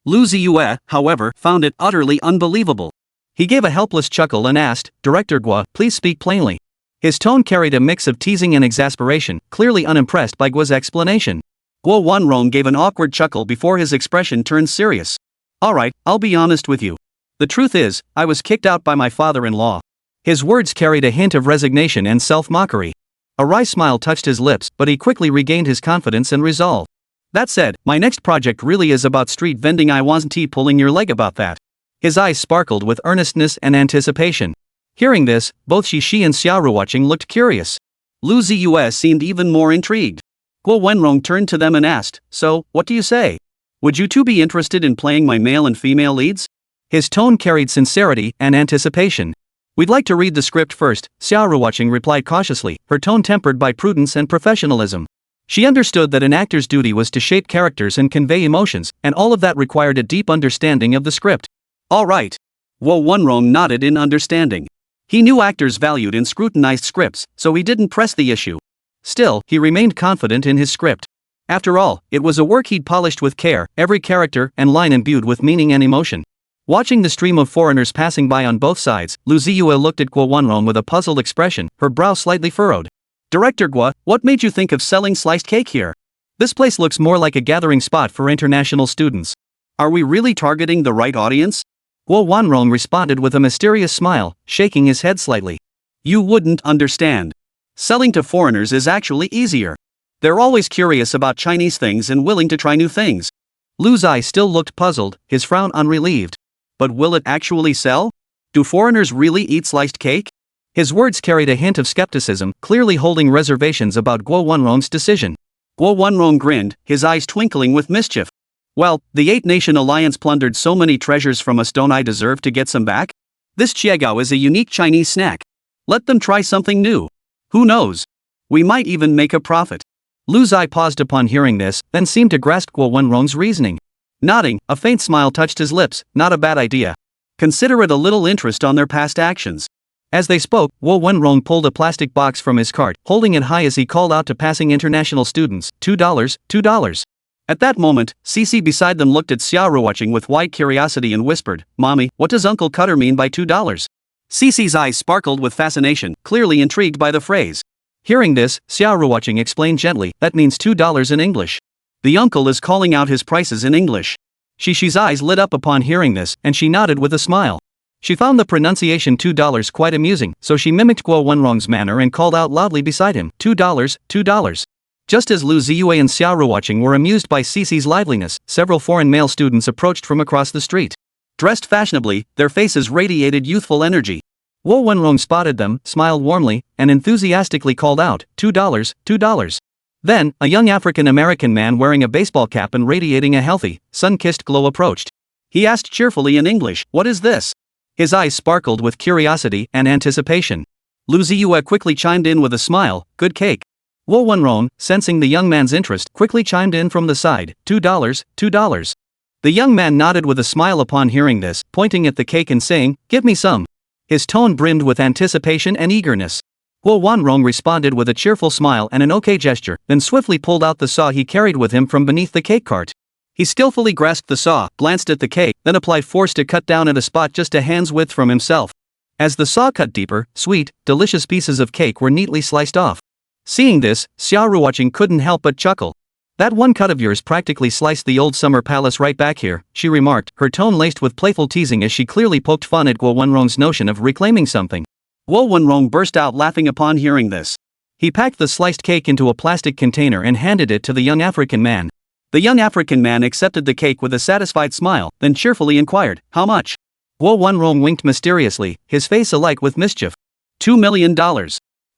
Lu Ziye, however, found it utterly unbelievable. He gave a helpless chuckle and asked, "Director Gua, please speak plainly." His tone carried a mix of teasing and exasperation, clearly unimpressed by Gua's explanation. Guo Wenrong gave an awkward chuckle before his expression turned serious. "Alright, I'll be honest with you. The truth is, I was kicked out by my father-in-law." His words carried a hint of resignation and self-mockery. A wry smile touched his lips, but he quickly regained his confidence and resolve. "That said, my next project really is about street vending. I wasn't pulling your leg about that." His eyes sparkled with earnestness and anticipation. Hearing this, both Xixi and Xia Ruoqing looked curious. Lu Ziye seemed even more intrigued. Guo Wenrong turned to them and asked, "So, what do you say? Would you two be interested in playing my male and female leads?" His tone carried sincerity and anticipation. "We'd like to read the script first," Xia Ruoqing replied cautiously, her tone tempered by prudence and professionalism. She understood that an actor's duty was to shape characters and convey emotions, and all of that required a deep understanding of the script. "All right." Guo Wenrong nodded in understanding. He knew actors valued and scrutinized scripts, so he didn't press the issue. Still, he remained confident in his script. After all, it was a work he'd polished with care, every character and line imbued with meaning and emotion. Watching the stream of foreigners passing by on both sides, Lu Ziye looked at Guo Wenrong with a puzzled expression, her brow slightly furrowed. "Director Gua, what made you think of selling sliced cake here? This place looks more like a gathering spot for international students. Are we really targeting the right audience?" Guo Wenrong responded with a mysterious smile, shaking his head slightly. "You wouldn't understand. Selling to foreigners is actually easier. They're always curious about Chinese things and willing to try new things." Lu Ziye still looked puzzled, his frown unrelieved. "But will it actually sell? Do foreigners really eat sliced cake?" His words carried a hint of skepticism, clearly holding reservations about Guo Wenrong's decision. Guo Wenrong grinned, his eyes twinkling with mischief. "Well, the Eight-Nation Alliance plundered so many treasures from us, don't I deserve to get some back? This chiegao is a unique Chinese snack. Let them try something new. Who knows? We might even make a profit." Lu Ziye paused upon hearing this, then seemed to grasp Guo Wenrong's reasoning. Nodding, a faint smile touched his lips. "Not a bad idea. Consider it a little interest on their past actions." As they spoke, Guo Wenrong pulled a plastic box from his cart, holding it high as he called out to passing international students, $2, $2. At that moment, Xixi beside them looked at Xia Ruoqing with wide curiosity and whispered, "Mommy, what does Uncle Cutter mean by $2? Xixi's eyes sparkled with fascination, clearly intrigued by the phrase. Hearing this, Xia Ruoqing explained gently, "That means $2 in English. The uncle is calling out his prices in English." Xixi's eyes lit up upon hearing this, and she nodded with a smile. She found the pronunciation $2 quite amusing, so she mimicked Guo Wenrong's manner and called out loudly beside him, $2, $2. Just as Lu Ziye and Xia Ruoqing were amused by Xixi's liveliness, several foreign male students approached from across the street. Dressed fashionably, their faces radiated youthful energy. Guo Wenrong spotted them, smiled warmly, and enthusiastically called out, $2, $2. Then, a young African-American man wearing a baseball cap and radiating a healthy, sun-kissed glow approached. He asked cheerfully in English, "What is this?" His eyes sparkled with curiosity and anticipation. Lu Ziye quickly chimed in with a smile, "Good cake." Guo Wenrong, sensing the young man's interest, quickly chimed in from the side, $2, $2. The young man nodded with a smile upon hearing this, pointing at the cake and saying, "Give me some." His tone brimmed with anticipation and eagerness. Guo Wenrong responded with a cheerful smile and an okay gesture, then swiftly pulled out the saw he carried with him from beneath the cake cart. He skillfully grasped the saw, glanced at the cake, then applied force to cut down at a spot just a hand's width from himself. As the saw cut deeper, sweet, delicious pieces of cake were neatly sliced off. Seeing this, Xia Ruoqing couldn't help but chuckle. "That one cut of yours practically sliced the old summer palace right back here," she remarked, her tone laced with playful teasing as she clearly poked fun at Guo Wenrong's notion of reclaiming something. Guo Wenrong burst out laughing upon hearing this. He packed the sliced cake into a plastic container and handed it to the young African man. The young African man accepted the cake with a satisfied smile, then cheerfully inquired, "How much?" Guo Wenrong winked mysteriously, his face alight with mischief. $2 million.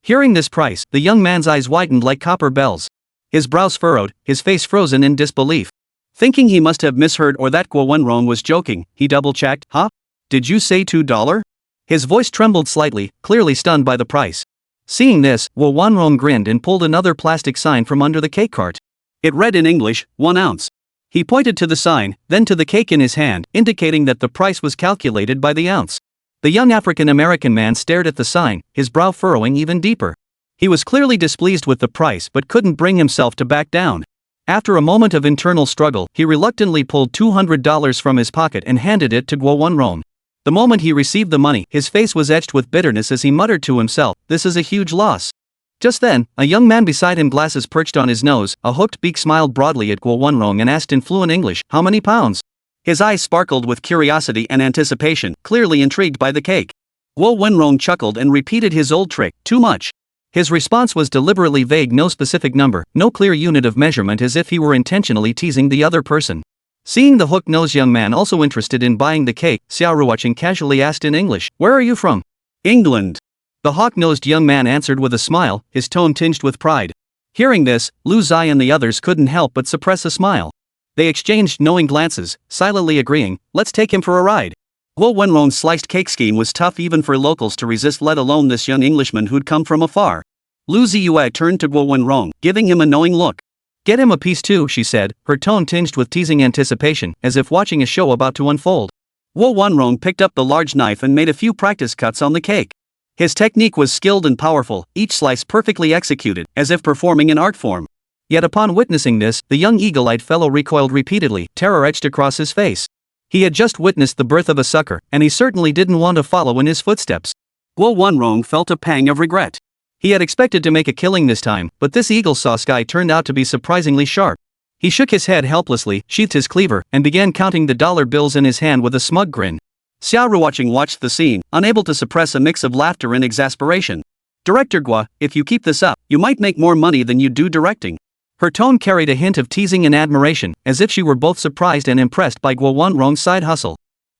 Hearing this price, the young man's eyes widened like copper bells. His brows furrowed, his face frozen in disbelief. Thinking he must have misheard or that Guo Wenrong was joking, he double-checked, "Huh? Did you say $2? His voice trembled slightly, clearly stunned by the price. Seeing this, Guo Wenrong grinned and pulled another plastic sign from under the cake cart. It read in English, 1 ounce. He pointed to the sign, then to the cake in his hand, indicating that the price was calculated by the ounce. The young African-American man stared at the sign, his brow furrowing even deeper. He was clearly displeased with the price but couldn't bring himself to back down. After a moment of internal struggle, he reluctantly pulled $200 from his pocket and handed it to Guo Wenrong. The moment he received the money, his face was etched with bitterness as he muttered to himself, "This is a huge loss." Just then, a young man beside him, glasses perched on his nose, a hooked beak, smiled broadly at Guo Wenrong and asked in fluent English, "How many pounds?" His eyes sparkled with curiosity and anticipation, clearly intrigued by the cake. Guo Wenrong chuckled and repeated his old trick, "Too much." His response was deliberately vague, no specific number, no clear unit of measurement, as if he were intentionally teasing the other person. Seeing the hook-nosed young man also interested in buying the cake, Xia Ruoqing casually asked in English, "Where are you from?" "England." The hawk-nosed young man answered with a smile, his tone tinged with pride. Hearing this, Lu Ziye and the others couldn't help but suppress a smile. They exchanged knowing glances, silently agreeing, "Let's take him for a ride." Guo Wenrong's sliced cake scheme was tough even for locals to resist, let alone this young Englishman who'd come from afar. Lu Ziye turned to Guo Wenrong, giving him a knowing look. "Get him a piece too," she said, her tone tinged with teasing anticipation, as if watching a show about to unfold. Guo Wenrong picked up the large knife and made a few practice cuts on the cake. His technique was skilled and powerful, each slice perfectly executed, as if performing an art form. Yet upon witnessing this, the young eagle-eyed fellow recoiled repeatedly, terror etched across his face. He had just witnessed the birth of a sucker, and he certainly didn't want to follow in his footsteps. Guo Wenrong felt a pang of regret. He had expected to make a killing this time, but this eagle sauce guy turned out to be surprisingly sharp. He shook his head helplessly, sheathed his cleaver, and began counting the dollar bills in his hand with a smug grin. Xia Ruoqing watched the scene, unable to suppress a mix of laughter and exasperation. "Director Guo, if you keep this up, you might make more money than you do directing." Her tone carried a hint of teasing and admiration, as if she were both surprised and impressed by Guo Wenrong's side hustle.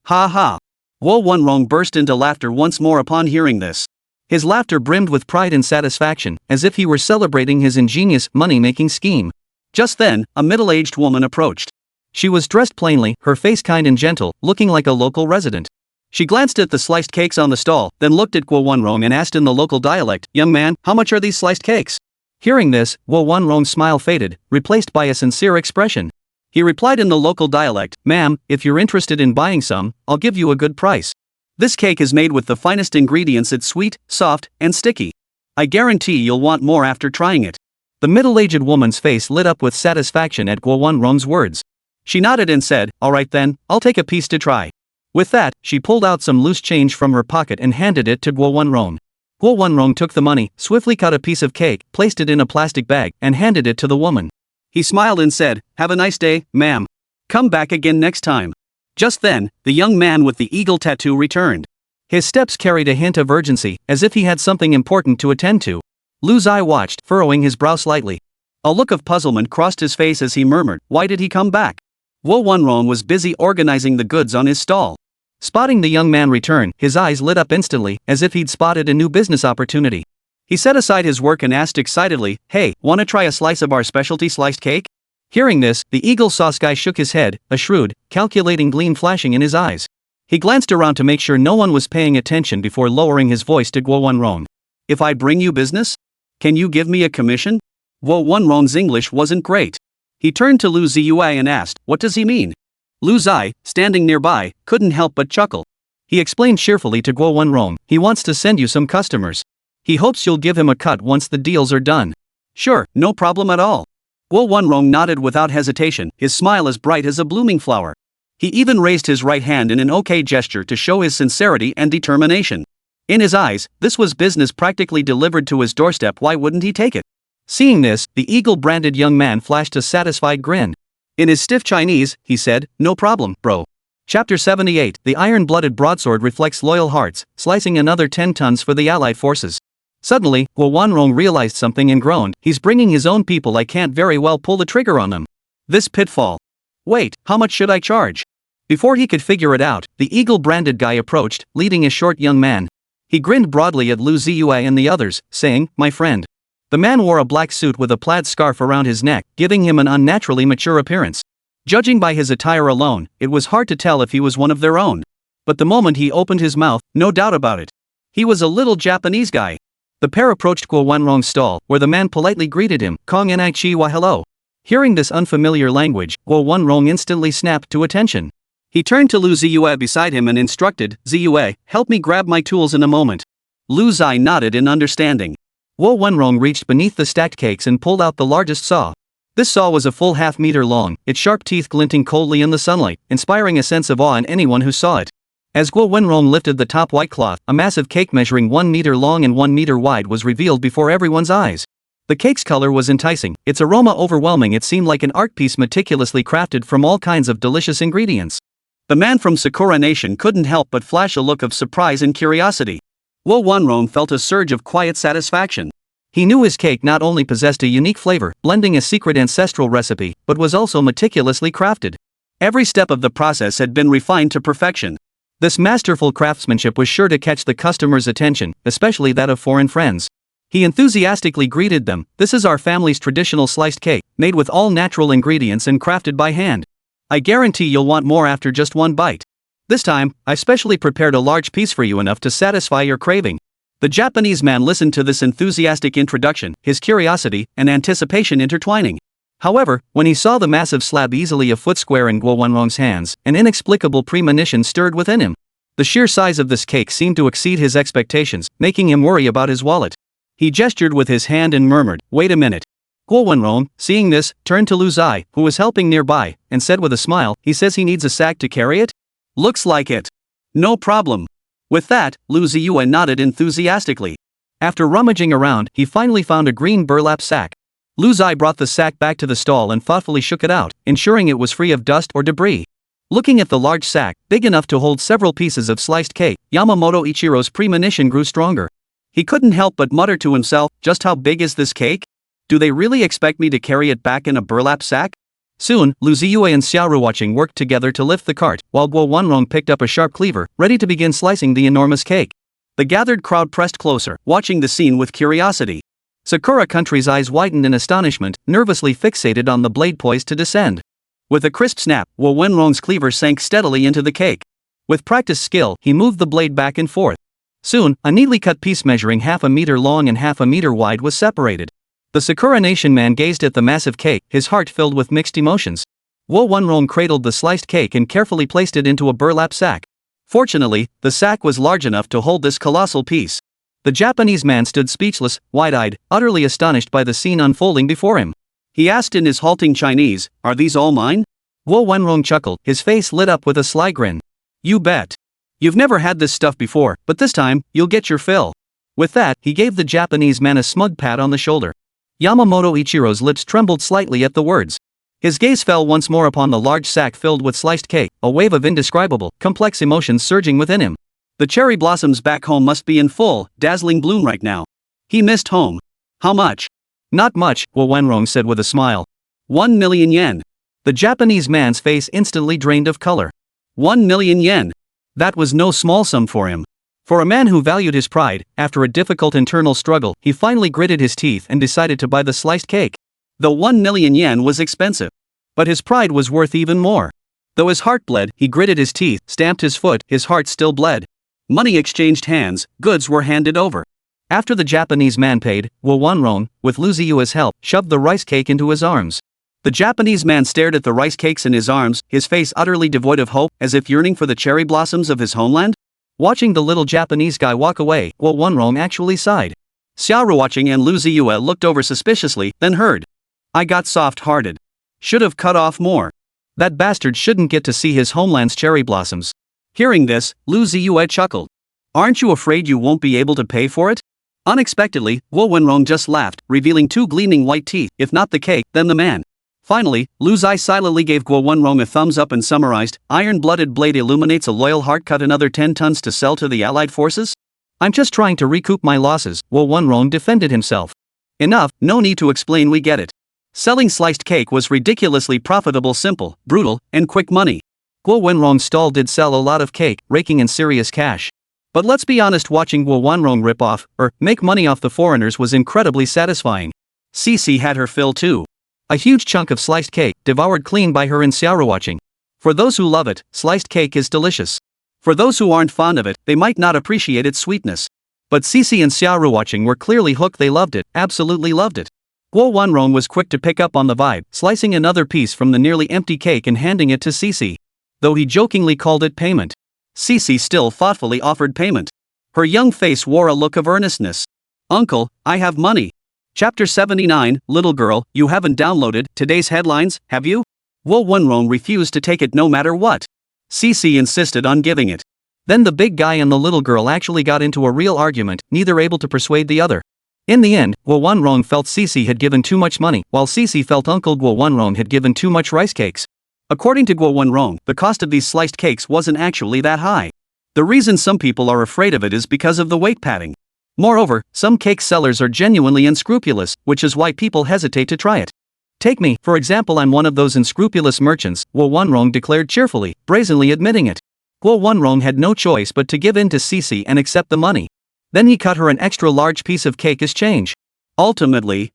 "Ha ha!" Guo Wenrong burst into laughter once more upon hearing this. His laughter brimmed with pride and satisfaction, as if he were celebrating his ingenious, money-making scheme. Just then, a middle-aged woman approached. She was dressed plainly, her face kind and gentle, looking like a local resident. She glanced at the sliced cakes on the stall, then looked at Guo Wenrong and asked in the local dialect, "Young man, how much are these sliced cakes?" Hearing this, Guo Wenrong's smile faded, replaced by a sincere expression. He replied in the local dialect, "Ma'am, if you're interested in buying some, I'll give you a good price. This cake is made with the finest ingredients, it's sweet, soft, and sticky. I guarantee you'll want more after trying it." The middle-aged woman's face lit up with satisfaction at Guo Wenrong's words. She nodded and said, "All right then, I'll take a piece to try." With that, she pulled out some loose change from her pocket and handed it to Guo Wenrong. Guo Wenrong took the money, swiftly cut a piece of cake, placed it in a plastic bag, and handed it to the woman. He smiled and said, "Have a nice day, ma'am." Come back again next time. Just then, the young man with the eagle tattoo returned. His steps carried a hint of urgency, as if he had something important to attend to. Lu Ziye watched, furrowing his brow slightly. A look of puzzlement crossed his face as he murmured, "Why did he come back?" Wo Wenrong was busy organizing the goods on his stall. Spotting the young man return, his eyes lit up instantly, as if he'd spotted a new business opportunity. He set aside his work and asked excitedly, "Hey, wanna try a slice of our specialty sliced cake?" Hearing this, the eagle sauce guy shook his head, a shrewd, calculating gleam flashing in his eyes. He glanced around to make sure no one was paying attention before lowering his voice to Guo Wenrong. "If I bring you business? Can you give me a commission?" Guo Wenrong's English wasn't great. He turned to Lu Ziye and asked, "What does he mean?" Lu Ziye, standing nearby, couldn't help but chuckle. He explained cheerfully to Guo Wenrong, "He wants to send you some customers. He hopes you'll give him a cut once the deals are done." "Sure, no problem at all." Guo Wenrong nodded without hesitation, his smile as bright as a blooming flower. He even raised his right hand in an okay gesture to show his sincerity and determination. In his eyes, this was business practically delivered to his doorstep. Why wouldn't he take it? Seeing this, the eagle-branded young man flashed a satisfied grin. In his stiff Chinese, he said, "No problem, bro." Chapter 78, The iron-blooded broadsword reflects loyal hearts, slicing another 10 tons for the Allied forces. Suddenly, Guo Wenrong realized something and groaned, "He's bringing his own people. I can't very well pull the trigger on them. This pitfall. Wait, how much should I charge?" Before he could figure it out, the eagle-branded guy approached, leading a short young man. He grinned broadly at Lu Ziye and the others, saying, "My friend." The man wore a black suit with a plaid scarf around his neck, giving him an unnaturally mature appearance. Judging by his attire alone, it was hard to tell if he was one of their own. But the moment he opened his mouth, no doubt about it. He was a little Japanese guy. The pair approached Guo Wenrong's stall, where the man politely greeted him, "Kong ni chi wa hello." Hearing this unfamiliar language, Guo Wenrong instantly snapped to attention. He turned to Lu Ziye beside him and instructed, "Ziye, help me grab my tools in a moment." Lu Ziye nodded in understanding. Guo Wenrong reached beneath the stacked cakes and pulled out the largest saw. This saw was a full half-meter long, its sharp teeth glinting coldly in the sunlight, inspiring a sense of awe in anyone who saw it. As Guo Wenrong lifted the top white cloth, a massive cake measuring 1 meter long and 1 meter wide was revealed before everyone's eyes. The cake's color was enticing, its aroma overwhelming. It seemed like an art piece meticulously crafted from all kinds of delicious ingredients. The man from Sakura Nation couldn't help but flash a look of surprise and curiosity. Guo Wenrong felt a surge of quiet satisfaction. He knew his cake not only possessed a unique flavor, blending a secret ancestral recipe, but was also meticulously crafted. Every step of the process had been refined to perfection. This masterful craftsmanship was sure to catch the customer's attention, especially that of foreign friends. He enthusiastically greeted them, "This is our family's traditional sliced cake, made with all natural ingredients and crafted by hand. I guarantee you'll want more after just one bite. This time, I specially prepared a large piece for you, enough to satisfy your craving." The Japanese man listened to this enthusiastic introduction, his curiosity and anticipation intertwining. However, when he saw the massive slab easily a foot square in Guo Wenrong's hands, an inexplicable premonition stirred within him. The sheer size of this cake seemed to exceed his expectations, making him worry about his wallet. He gestured with his hand and murmured, "Wait a minute." Guo Wenrong, seeing this, turned to Lu Ziye, who was helping nearby, and said with a smile, "He says he needs a sack to carry it? Looks like it. No problem." With that, Lu Ziye nodded enthusiastically. After rummaging around, he finally found a green burlap sack. Lu Ziye brought the sack back to the stall and thoughtfully shook it out, ensuring it was free of dust or debris. Looking at the large sack, big enough to hold several pieces of sliced cake, Yamamoto Ichiro's premonition grew stronger. He couldn't help but mutter to himself, "Just how big is this cake? Do they really expect me to carry it back in a burlap sack?" Soon, Lu Ziye and Xia Ruoqing worked together to lift the cart, while Guo Wenrong picked up a sharp cleaver, ready to begin slicing the enormous cake. The gathered crowd pressed closer, watching the scene with curiosity. Sakura Country's eyes widened in astonishment, nervously fixated on the blade poised to descend. With a crisp snap, Guo Wenrong's cleaver sank steadily into the cake. With practiced skill, he moved the blade back and forth. Soon, a neatly cut piece measuring half a meter long and half a meter wide was separated. The Sakura Nation man gazed at the massive cake, his heart filled with mixed emotions. Guo Wenrong cradled the sliced cake and carefully placed it into a burlap sack. Fortunately, the sack was large enough to hold this colossal piece. The Japanese man stood speechless, wide-eyed, utterly astonished by the scene unfolding before him. He asked in his halting Chinese, "Are these all mine?" Guo Wenrong chuckled, his face lit up with a sly grin. "You bet. You've never had this stuff before, but this time, you'll get your fill." With that, he gave the Japanese man a smug pat on the shoulder. Yamamoto Ichiro's lips trembled slightly at the words. His gaze fell once more upon the large sack filled with sliced cake, a wave of indescribable, complex emotions surging within him. The cherry blossoms back home must be in full, dazzling bloom right now. He missed home. How much? Not much, Guo Wenrong said with a smile. 1 million yen. The Japanese man's face instantly drained of color. 1 million yen. That was no small sum for him. For a man who valued his pride, after a difficult internal struggle, he finally gritted his teeth and decided to buy the sliced cake. Though 1 million yen was expensive. But his pride was worth even more. Though his heart bled, he gritted his teeth, stamped his foot, his heart still bled. Money exchanged hands, goods were handed over. After the Japanese man paid, Guo Wenrong, with Lu Ziyu's help, shoved the rice cake into his arms. The Japanese man stared at the rice cakes in his arms, his face utterly devoid of hope, as if yearning for the cherry blossoms of his homeland. Watching the little Japanese guy walk away, Guo Wenrong actually sighed. Xia Ruoqing and Lu Ziye looked over suspiciously, then heard. I got soft-hearted. Should have cut off more. That bastard shouldn't get to see his homeland's cherry blossoms. Hearing this, Lu Ziye chuckled. Aren't you afraid you won't be able to pay for it? Unexpectedly, Guo Wenrong just laughed, revealing 2 gleaming white teeth, if not the cake, then the man. Finally, Lu Ziye silently gave Guo Wenrong a thumbs up and summarized, Iron-blooded blade illuminates a loyal heart, cut another 10 tons to sell to the Allied forces? I'm just trying to recoup my losses, Guo Wenrong defended himself. Enough, no need to explain, we get it. Selling sliced cake was ridiculously profitable, simple, brutal, and quick money. Guo Wenrong's stall did sell a lot of cake, raking in serious cash. But let's be honest, watching Guo Wenrong rip off, or make money off the foreigners was incredibly satisfying. Xixi had her fill too. A huge chunk of sliced cake, devoured clean by her and Xia Ruoqing. For those who love it, sliced cake is delicious. For those who aren't fond of it, they might not appreciate its sweetness. But Xixi and Xia Ruoqing were clearly hooked, they loved it, absolutely loved it. Guo Wenrong was quick to pick up on the vibe, slicing another piece from the nearly empty cake and handing it to Xixi. Though he jokingly called it payment. Xixi still thoughtfully offered payment. Her young face wore a look of earnestness. Uncle, I have money. Chapter 79, Little girl, you haven't downloaded today's headlines, have you? Guo Wenrong refused to take it no matter what. Xixi insisted on giving it. Then the big guy and the little girl actually got into a real argument, neither able to persuade the other. In the end, Guo Wenrong felt Xixi had given too much money, while Xixi felt Uncle Guo Wenrong had given too much rice cakes. According to Guo Wenrong, the cost of these sliced cakes wasn't actually that high. The reason some people are afraid of it is because of the weight padding. Moreover, some cake sellers are genuinely unscrupulous, which is why people hesitate to try it. Take me, for example, I'm one of those unscrupulous merchants, Guo Wenrong declared cheerfully, brazenly admitting it. Guo Wenrong had no choice but to give in to Xixi and accept the money. Then he cut her an extra large piece of cake as change. Ultimately,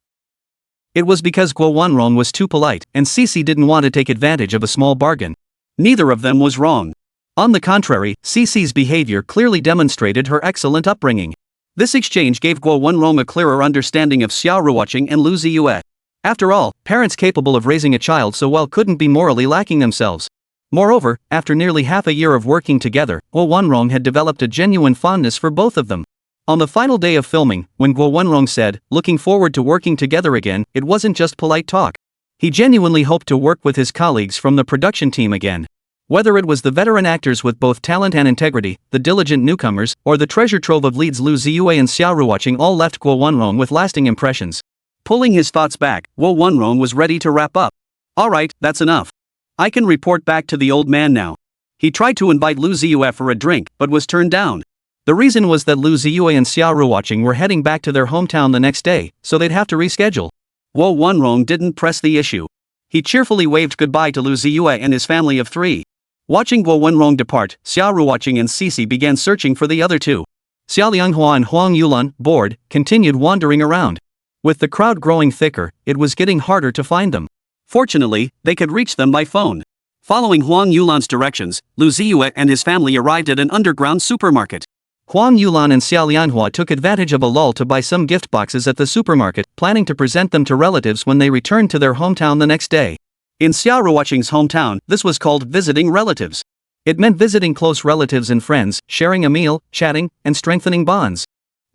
it was because Guo Wenrong was too polite, and Xixi didn't want to take advantage of a small bargain. Neither of them was wrong. On the contrary, Xixi's behavior clearly demonstrated her excellent upbringing. This exchange gave Guo Wenrong a clearer understanding of Xia Ruoqing and Lu Ziye. After all, parents capable of raising a child so well couldn't be morally lacking themselves. Moreover, after nearly half a year of working together, Guo Wenrong had developed a genuine fondness for both of them. On the final day of filming, when Guo Wenrong said, looking forward to working together again, it wasn't just polite talk. He genuinely hoped to work with his colleagues from the production team again. Whether it was the veteran actors with both talent and integrity, the diligent newcomers, or the treasure trove of leads Lu Ziye and Xia Ruoqing all left Guo Wenrong with lasting impressions. Pulling his thoughts back, Guo Wenrong was ready to wrap up. Alright, that's enough. I can report back to the old man now. He tried to invite Lu Ziye for a drink, but was turned down. The reason was that Lu Ziye and Xia Ruoqing were heading back to their hometown the next day, so they'd have to reschedule. Guo Wenrong didn't press the issue. He cheerfully waved goodbye to Lu Ziye and his family of 3. Watching Guo Wenrong depart, Xia Ruoqing and Xixi began searching for the other 2. Xia Lianghua and Huang Yulan, bored, continued wandering around. With the crowd growing thicker, it was getting harder to find them. Fortunately, they could reach them by phone. Following Huang Yulan's directions, Lu Ziye and his family arrived at an underground supermarket. Huang Yulan and Xia Lianghua took advantage of a lull to buy some gift boxes at the supermarket, planning to present them to relatives when they returned to their hometown the next day. In Xia Ruoqing's hometown, this was called visiting relatives. It meant visiting close relatives and friends, sharing a meal, chatting, and strengthening bonds.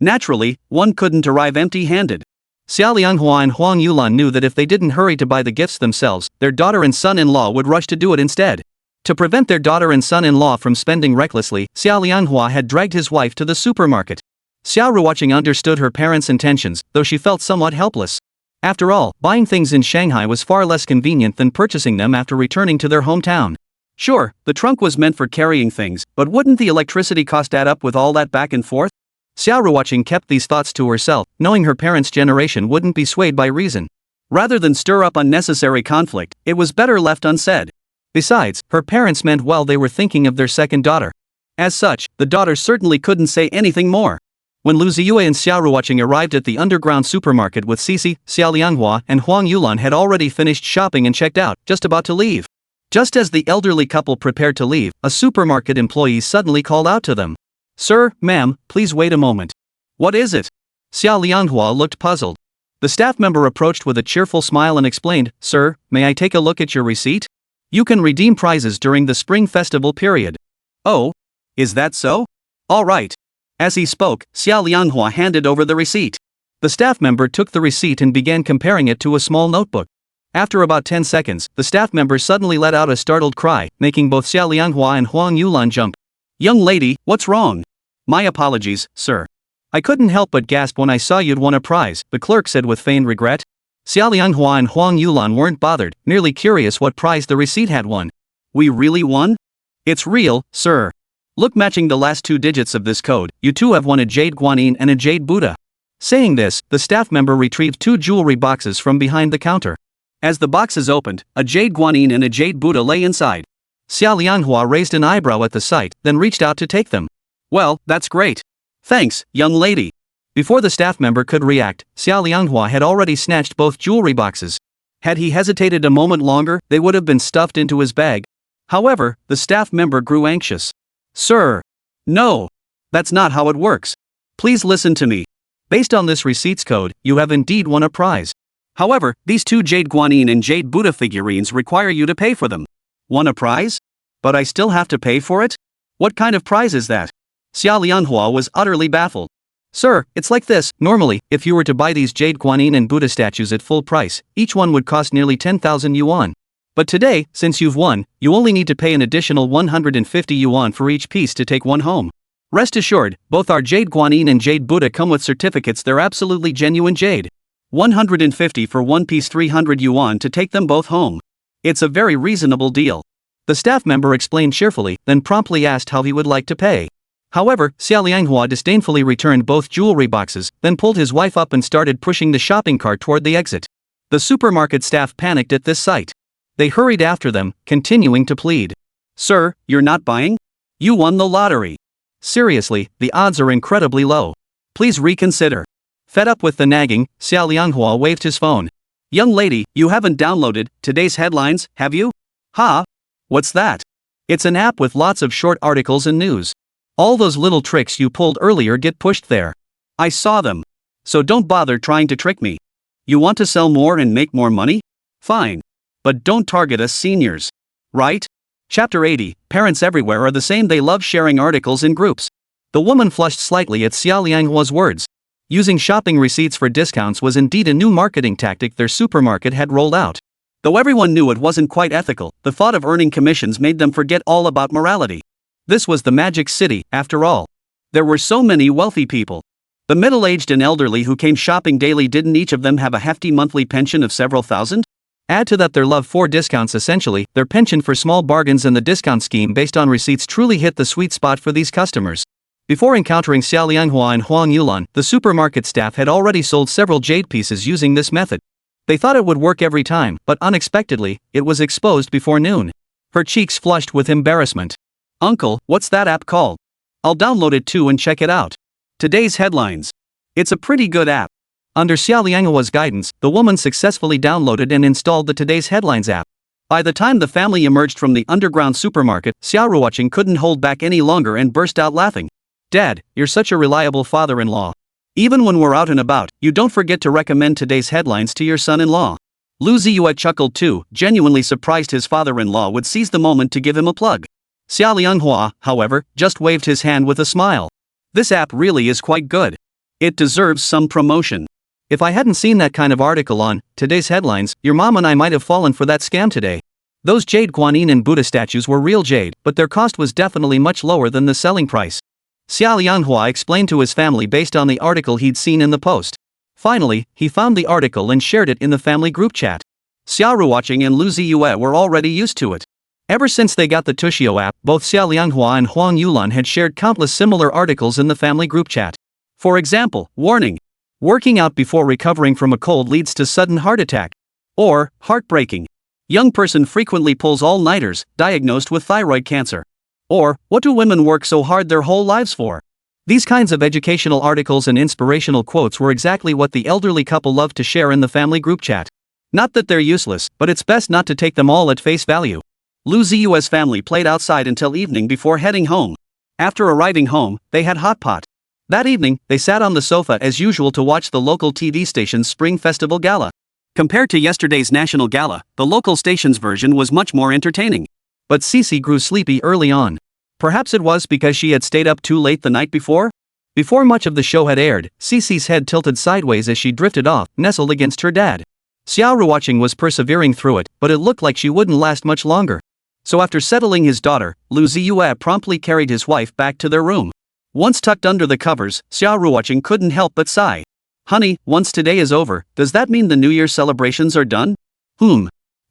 Naturally, one couldn't arrive empty-handed. Xia Lianghua and Huang Yulan knew that if they didn't hurry to buy the gifts themselves, their daughter and son-in-law would rush to do it instead. To prevent their daughter and son-in-law from spending recklessly, Xia Lianghua had dragged his wife to the supermarket. Xia Ruoqing understood her parents' intentions, though she felt somewhat helpless. After all, buying things in Shanghai was far less convenient than purchasing them after returning to their hometown. Sure, the trunk was meant for carrying things, but wouldn't the electricity cost add up with all that back and forth? Xia Ruoqing kept these thoughts to herself, knowing her parents' generation wouldn't be swayed by reason. Rather than stir up unnecessary conflict, it was better left unsaid. Besides, her parents meant well, they were thinking of their second daughter. As such, the daughter certainly couldn't say anything more. When Lu Ziye and Xia Ruoqing arrived at the underground supermarket with Xixi, Xia Lianghua and Huang Yulan had already finished shopping and checked out, just about to leave. Just as the elderly couple prepared to leave, a supermarket employee suddenly called out to them. "Sir, ma'am, please wait a moment." "What is it?" Xia Lianghua looked puzzled. The staff member approached with a cheerful smile and explained, "Sir, may I take a look at your receipt? You can redeem prizes during the spring festival period." "Oh? Is that so? All right." As he spoke, Xia Lianghua handed over the receipt. The staff member took the receipt and began comparing it to a small notebook. After about 10 seconds, the staff member suddenly let out a startled cry, making both Xia Lianghua and Huang Yulan jump. "Young lady, what's wrong?" "My apologies, sir. I couldn't help but gasp when I saw you'd won a prize," the clerk said with feigned regret. Xia Lianghua and Huang Yulan weren't bothered, merely curious what prize the receipt had won. "We really won? It's real, sir. Look, matching the last 2 digits of this code, you two have won a jade guanyin and a jade Buddha." Saying this, the staff member retrieved 2 jewelry boxes from behind the counter. As the boxes opened, a jade guanyin and a jade Buddha lay inside. Xia Lianghua raised an eyebrow at the sight, then reached out to take them. "Well, that's great. Thanks, young lady." Before the staff member could react, Xia Lianghua had already snatched both jewelry boxes. Had he hesitated a moment longer, they would have been stuffed into his bag. However, the staff member grew anxious. "Sir. No. That's not how it works. Please listen to me. Based on this receipt's code, you have indeed won a prize. However, these 2 jade guanyin and jade Buddha figurines require you to pay for them." "Won a prize? But I still have to pay for it? What kind of prize is that?" Xia Lianghua was utterly baffled. "Sir, it's like this. Normally, if you were to buy these jade guanyin and Buddha statues at full price, each one would cost nearly 10,000 yuan. But today, since you've won, you only need to pay an additional 150 yuan for each piece to take one home. Rest assured, both our jade guanyin and jade Buddha come with certificates they're absolutely genuine jade. 150 for one piece, 300 yuan to take them both home. It's a very reasonable deal." The staff member explained cheerfully, then promptly asked how he would like to pay. However, Xia Lianghua disdainfully returned both jewelry boxes, then pulled his wife up and started pushing the shopping cart toward the exit. The supermarket staff panicked at this sight. They hurried after them, continuing to plead. "Sir, you're not buying? You won the lottery. Seriously, the odds are incredibly low. Please reconsider." Fed up with the nagging, Xia Lianghua waved his phone. "Young lady, you haven't downloaded today's headlines, have you?" "Huh? What's that?" "It's an app with lots of short articles and news. All those little tricks you pulled earlier get pushed there. I saw them. So don't bother trying to trick me. You want to sell more and make more money? Fine. But don't target us seniors. Right?" Chapter 80, Parents everywhere are the same. They love sharing articles in groups. The woman flushed slightly at Xia Lianghua's words. Using shopping receipts for discounts was indeed a new marketing tactic their supermarket had rolled out. Though everyone knew it wasn't quite ethical, the thought of earning commissions made them forget all about morality. This was the Magic City, after all. There were so many wealthy people. The middle-aged and elderly who came shopping daily, didn't each of them have a hefty monthly pension of several thousand? Add to that their love for discounts. Essentially, their penchant for small bargains and the discount scheme based on receipts truly hit the sweet spot for these customers. Before encountering Xia Lianghua and Huang Yulan, the supermarket staff had already sold several jade pieces using this method. They thought it would work every time, but unexpectedly, it was exposed before noon. Her cheeks flushed with embarrassment. "Uncle, what's that app called? I'll download it too and check it out." Today's headlines. It's a pretty good app. Under Xia Lianghua's guidance, the woman successfully downloaded and installed the Today's Headlines app. By the time the family emerged from the underground supermarket, Xia Ruoqing couldn't hold back any longer and burst out laughing. "Dad, you're such a reliable father-in-law. Even when we're out and about, you don't forget to recommend Today's Headlines to your son-in-law." Lu Ziye chuckled too, genuinely surprised his father-in-law would seize the moment to give him a plug. Xia Lianghua, however, just waved his hand with a smile. "This app really is quite good. It deserves some promotion. If I hadn't seen that kind of article on Today's Headlines, your mom and I might have fallen for that scam today. Those jade guanyin and Buddha statues were real jade, but their cost was definitely much lower than the selling price." Xia Lianghua explained to his family based on the article he'd seen in the Post. Finally, he found the article and shared it in the family group chat. Xia Ruoqing and Lu Ziye were already used to it. Ever since they got the Tuxio app, both Xia Lianghua and Huang Yulan had shared countless similar articles in the family group chat. For example, warning. Working out before recovering from a cold leads to sudden heart attack. Or, heartbreaking. Young person frequently pulls all-nighters, diagnosed with thyroid cancer. Or, what do women work so hard their whole lives for? These kinds of educational articles and inspirational quotes were exactly what the elderly couple loved to share in the family group chat. Not that they're useless, but it's best not to take them all at face value. Lu Ziye's family played outside until evening before heading home. After arriving home, they had hot pot. That evening, they sat on the sofa as usual to watch the local TV station's Spring Festival Gala. Compared to yesterday's National Gala, the local station's version was much more entertaining. But Xixi grew sleepy early on. Perhaps it was because she had stayed up too late the night before? Before much of the show had aired, Xixi's head tilted sideways as she drifted off, nestled against her dad. Xia Ruoqing was persevering through it, but it looked like she wouldn't last much longer. So after settling his daughter, Lu Ziye promptly carried his wife back to their room. Once tucked under the covers, Xia Ruoqing couldn't help but sigh. Honey, once today is over, does that mean the New Year celebrations are done?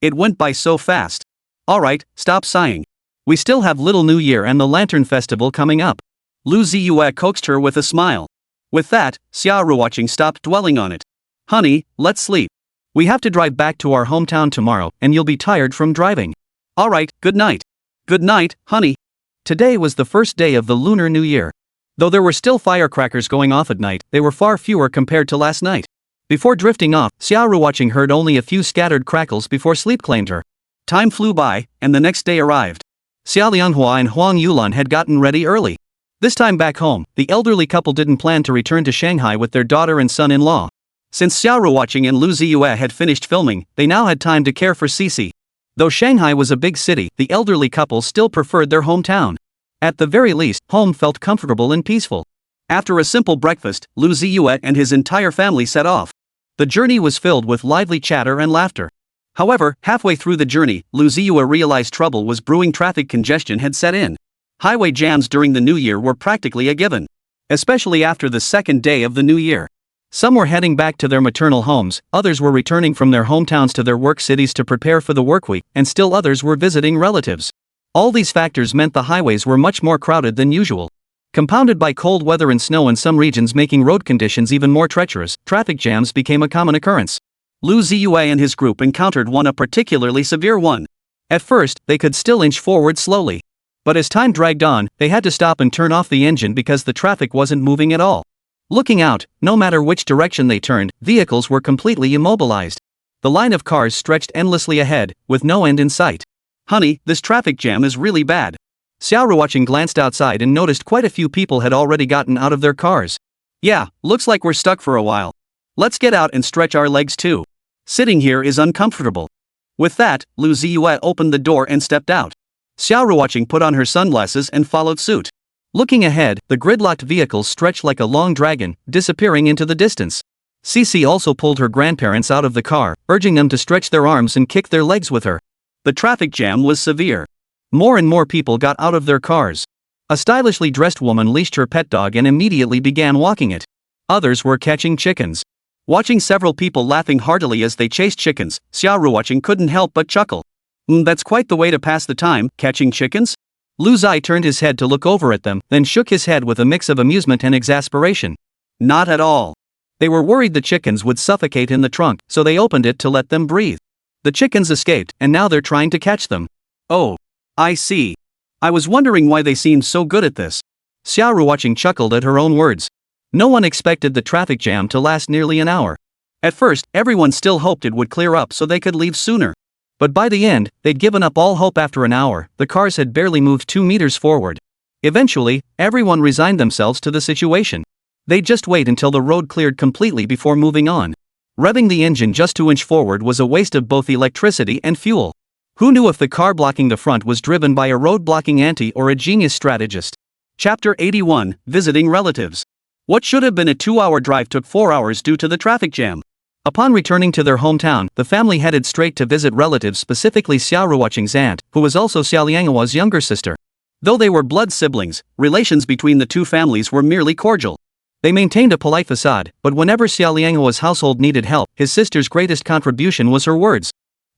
It went by so fast. Alright, stop sighing. We still have Little New Year and the Lantern Festival coming up. Lu Ziye coaxed her with a smile. With that, Xia Ruoqing stopped dwelling on it. Honey, let's sleep. We have to drive back to our hometown tomorrow, and you'll be tired from driving. Alright, good night. Good night, honey. Today was the first day of the Lunar New Year. Though there were still firecrackers going off at night, they were far fewer compared to last night. Before drifting off, Xia Ruoqing heard only a few scattered crackles before sleep claimed her. Time flew by, and the next day arrived. Xia Lianghua and Huang Yulan had gotten ready early. This time back home, the elderly couple didn't plan to return to Shanghai with their daughter and son-in-law. Since Xia Ruoqing and Lu Ziye had finished filming, they now had time to care for Xixi. Though Shanghai was a big city, the elderly couple still preferred their hometown. At the very least, home felt comfortable and peaceful. After a simple breakfast, Lu Ziye and his entire family set off. The journey was filled with lively chatter and laughter. However, halfway through the journey, Lu Ziye realized trouble was brewing. Traffic congestion had set in. Highway jams during the New Year were practically a given. Especially after the second day of the New Year. Some were heading back to their maternal homes, others were returning from their hometowns to their work cities to prepare for the workweek, and still others were visiting relatives. All these factors meant the highways were much more crowded than usual. Compounded by cold weather and snow in some regions making road conditions even more treacherous, traffic jams became a common occurrence. Lu Ziye and his group encountered a particularly severe one. At first, they could still inch forward slowly. But as time dragged on, they had to stop and turn off the engine because the traffic wasn't moving at all. Looking out, no matter which direction they turned, vehicles were completely immobilized. The line of cars stretched endlessly ahead, with no end in sight. Honey, this traffic jam is really bad. Xia Ruoqing glanced outside and noticed quite a few people had already gotten out of their cars. Yeah, looks like we're stuck for a while. Let's get out and stretch our legs too. Sitting here is uncomfortable. With that, Lu Ziye opened the door and stepped out. Xia Ruoqing put on her sunglasses and followed suit. Looking ahead, the gridlocked vehicles stretched like a long dragon, disappearing into the distance. Xixi also pulled her grandparents out of the car, urging them to stretch their arms and kick their legs with her. The traffic jam was severe. More and more people got out of their cars. A stylishly dressed woman leashed her pet dog and immediately began walking it. Others were catching chickens. Watching several people laughing heartily as they chased chickens, Xia Ruoqing couldn't help but chuckle. That's quite the way to pass the time, catching chickens? Lu Ziye turned his head to look over at them, then shook his head with a mix of amusement and exasperation. Not at all. They were worried the chickens would suffocate in the trunk, so they opened it to let them breathe. The chickens escaped, and now they're trying to catch them. Oh. I see. I was wondering why they seemed so good at this. Xia Ruoqing chuckled at her own words. No one expected the traffic jam to last nearly an hour. At first, everyone still hoped it would clear up so they could leave sooner. But by the end, they'd given up all hope. After an hour, the cars had barely moved 2 meters forward. Eventually, everyone resigned themselves to the situation. They'd just wait until the road cleared completely before moving on. Revving the engine just to inch forward was a waste of both electricity and fuel. Who knew if the car blocking the front was driven by a road-blocking auntie or a genius strategist? Chapter 81, Visiting Relatives. What should have been a 2-hour drive took 4 hours due to the traffic jam. Upon returning to their hometown, the family headed straight to visit relatives, specifically Xia Ruoqing's aunt, who was also Xia Lianghua's younger sister. Though they were blood siblings, relations between the two families were merely cordial. They maintained a polite facade, but whenever Xia Lianghua's household needed help, his sister's greatest contribution was her words.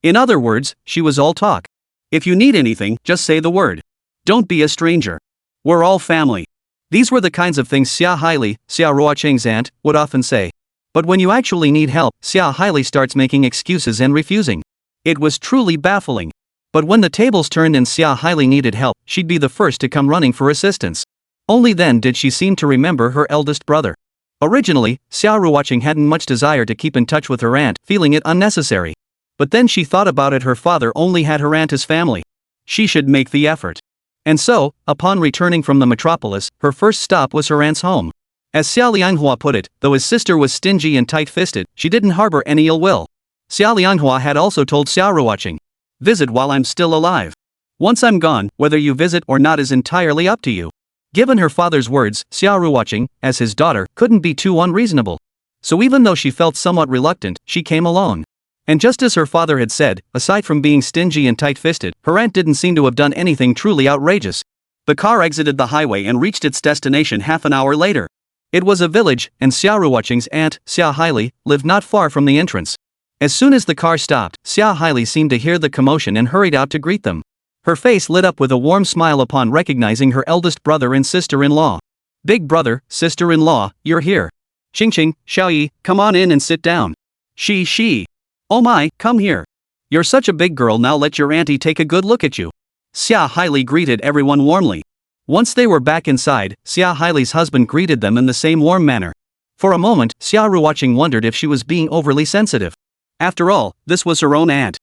In other words, she was all talk. If you need anything, just say the word. Don't be a stranger. We're all family. These were the kinds of things Xia Ruoqing's aunt, would often say. But when you actually need help, Xia Haili starts making excuses and refusing. It was truly baffling. But when the tables turned and Xia Haili needed help, she'd be the first to come running for assistance. Only then did she seem to remember her eldest brother. Originally, Xia Ruoqing hadn't much desire to keep in touch with her aunt, feeling it unnecessary. But then she thought about it, her father only had her aunt as family. She should make the effort. And so, upon returning from the metropolis, her first stop was her aunt's home. As Xia Lianghua put it, though his sister was stingy and tight-fisted, she didn't harbor any ill will. Xia Lianghua had also told Xia Ruoqing, "Visit while I'm still alive. Once I'm gone, whether you visit or not is entirely up to you." Given her father's words, Xia Ruoqing, as his daughter, couldn't be too unreasonable. So even though she felt somewhat reluctant, she came alone. And just as her father had said, aside from being stingy and tight-fisted, her aunt didn't seem to have done anything truly outrageous. The car exited the highway and reached its destination half an hour later. It was a village, and Xia Ruoqing's aunt, Xia Haili, lived not far from the entrance. As soon as the car stopped, Xia Haili seemed to hear the commotion and hurried out to greet them. Her face lit up with a warm smile upon recognizing her eldest brother and sister-in-law. "Big brother, sister-in-law, you're here. Xingqing, Xiaoyi, come on in and sit down. She. Oh my, come here. You're such a big girl, now let your auntie take a good look at you." Xia Haili greeted everyone warmly. Once they were back inside, Xia Haili's husband greeted them in the same warm manner. For a moment, Xia Ruoqing wondered if she was being overly sensitive. After all, this was her own aunt.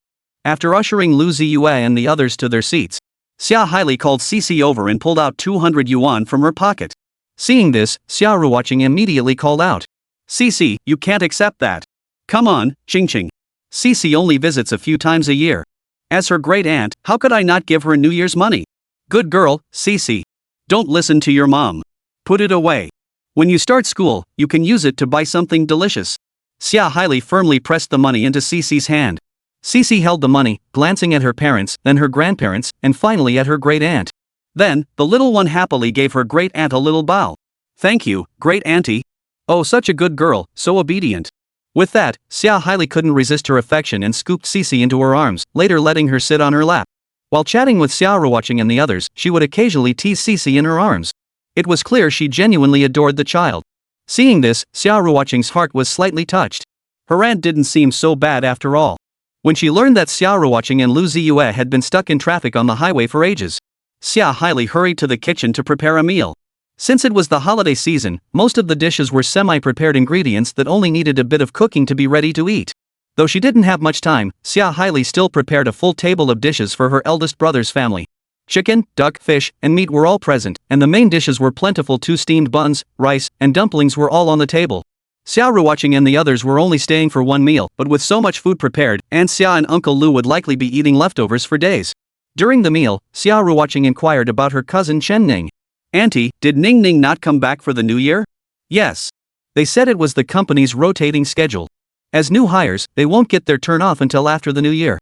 After ushering Lu Ziye and the others to their seats, Xia Haili called Xixi over and pulled out 200 yuan from her pocket. Seeing this, Xia Ruoqing immediately called out, "Xixi, you can't accept that. Come on, Xingqing. Xixi only visits a few times a year. As her great aunt, how could I not give her New Year's money? Good girl, Xixi. Don't listen to your mom. Put it away. When you start school, you can use it to buy something delicious." Xia Haili firmly pressed the money into Xixi's hand. Xixi held the money, glancing at her parents, then her grandparents, and finally at her great aunt. Then, the little one happily gave her great aunt a little bow. "Thank you, great auntie. Oh, such a good girl, so obedient." With that, Xia Haili couldn't resist her affection and scooped Xixi into her arms, later letting her sit on her lap. While chatting with Xia Ruoqing and the others, she would occasionally tease Xixi in her arms. It was clear she genuinely adored the child. Seeing this, Xia Ruoqing's heart was slightly touched. Her aunt didn't seem so bad after all. When she learned that Xia Ruoqing and Lu Ziye had been stuck in traffic on the highway for ages, Xia Haili hurried to the kitchen to prepare a meal. Since it was the holiday season, most of the dishes were semi-prepared ingredients that only needed a bit of cooking to be ready to eat. Though she didn't have much time, Xia Haili still prepared a full table of dishes for her eldest brother's family. Chicken, duck, fish, and meat were all present, and the main dishes were plentiful. 2 steamed buns, rice, and dumplings were all on the table. Xia Ruoqing and the others were only staying for one meal, but with so much food prepared, Aunt Xia and Uncle Lu would likely be eating leftovers for days. During the meal, Xia Ruoqing inquired about her cousin Chen Ning. "Auntie, did Ning Ning not come back for the new year?" "Yes. They said it was the company's rotating schedule. As new hires, they won't get their turn off until after the new year.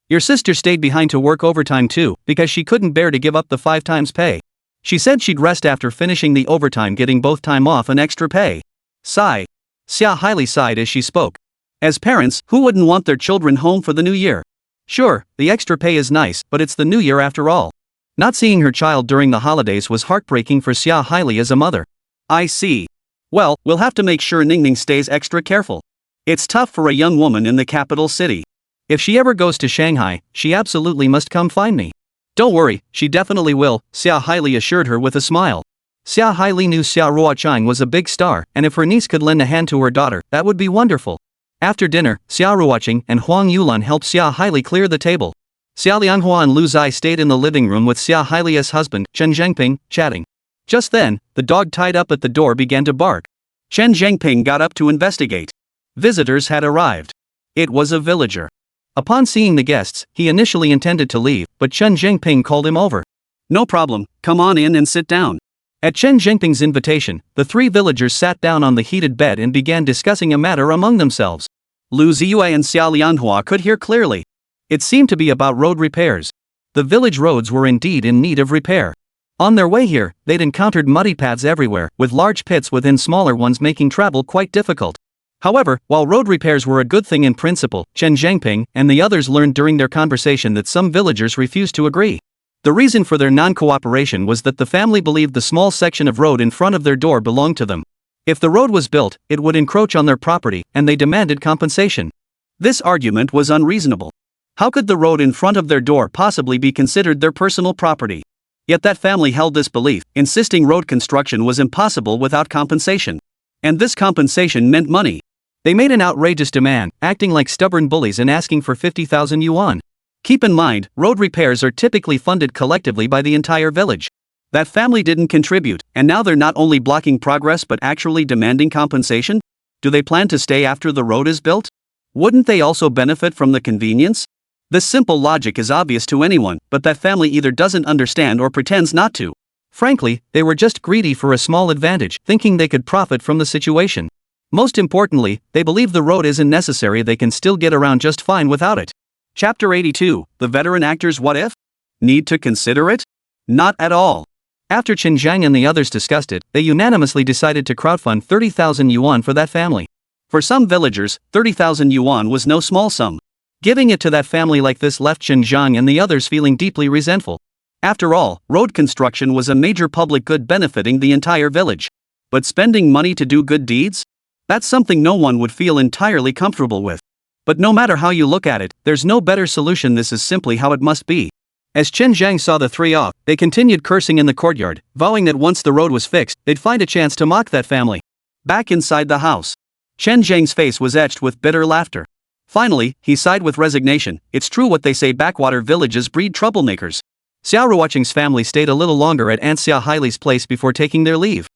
Your sister stayed behind to work overtime too, because she couldn't bear to give up the 5 times pay. She said she'd rest after finishing the overtime, getting both time off and extra pay." Sigh. Xia Haili sighed as she spoke. As parents, who wouldn't want their children home for the new year? Sure, the extra pay is nice, but it's the new year after all. Not seeing her child during the holidays was heartbreaking for Xia Haili as a mother. "I see. Well, we'll have to make sure Ning Ning stays extra careful. It's tough for a young woman in the capital city. If she ever goes to Shanghai, she absolutely must come find me." "Don't worry, she definitely will," Xia Haili assured her with a smile. Xia Haili knew Xia Ruoqing was a big star, and if her niece could lend a hand to her daughter, that would be wonderful. After dinner, Xia Ruoqing and Huang Yulan helped Xia Haili clear the table. Xia Lianghua and Lu Ziye stayed in the living room with Xia Haili's husband, Chen Zhengping, chatting. Just then, the dog tied up at the door began to bark. Chen Zhengping got up to investigate. Visitors had arrived. It was a villager. Upon seeing the guests, he initially intended to leave, but Chen Zhengping called him over. "No problem, come on in and sit down." At Chen Zhengping's invitation, the 3 villagers sat down on the heated bed and began discussing a matter among themselves. Lu Ziye and Xia Lianhua could hear clearly. It seemed to be about road repairs. The village roads were indeed in need of repair. On their way here, they'd encountered muddy paths everywhere, with large pits within smaller ones making travel quite difficult. However, while road repairs were a good thing in principle, Chen Zhangping and the others learned during their conversation that some villagers refused to agree. The reason for their non-cooperation was that the family believed the small section of road in front of their door belonged to them. If the road was built, it would encroach on their property, and they demanded compensation. This argument was unreasonable. How could the road in front of their door possibly be considered their personal property? Yet that family held this belief, insisting road construction was impossible without compensation. And this compensation meant money. They made an outrageous demand, acting like stubborn bullies and asking for 50,000 yuan. Keep in mind, road repairs are typically funded collectively by the entire village. That family didn't contribute, and now they're not only blocking progress but actually demanding compensation? Do they plan to stay after the road is built? Wouldn't they also benefit from the convenience? This simple logic is obvious to anyone, but that family either doesn't understand or pretends not to. Frankly, they were just greedy for a small advantage, thinking they could profit from the situation. Most importantly, they believe the road isn't necessary, they can still get around just fine without it. Chapter 82, The Veteran Actor's What If? Need to consider it? Not at all. After Chen Zhang and the others discussed it, they unanimously decided to crowdfund 30,000 yuan for that family. For some villagers, 30,000 yuan was no small sum. Giving it to that family like this left Chen Zhang and the others feeling deeply resentful. After all, road construction was a major public good benefiting the entire village. But spending money to do good deeds? That's something no one would feel entirely comfortable with. But no matter how you look at it, there's no better solution, this is simply how it must be. As Chen Zhang saw the three off, they continued cursing in the courtyard, vowing that once the road was fixed, they'd find a chance to mock that family. Back inside the house, Chen Zhang's face was etched with bitter laughter. Finally, he sighed with resignation. It's true what they say, backwater villages breed troublemakers. Xia Ruoqing's family stayed a little longer at Aunt Xia Hailey's place before taking their leave.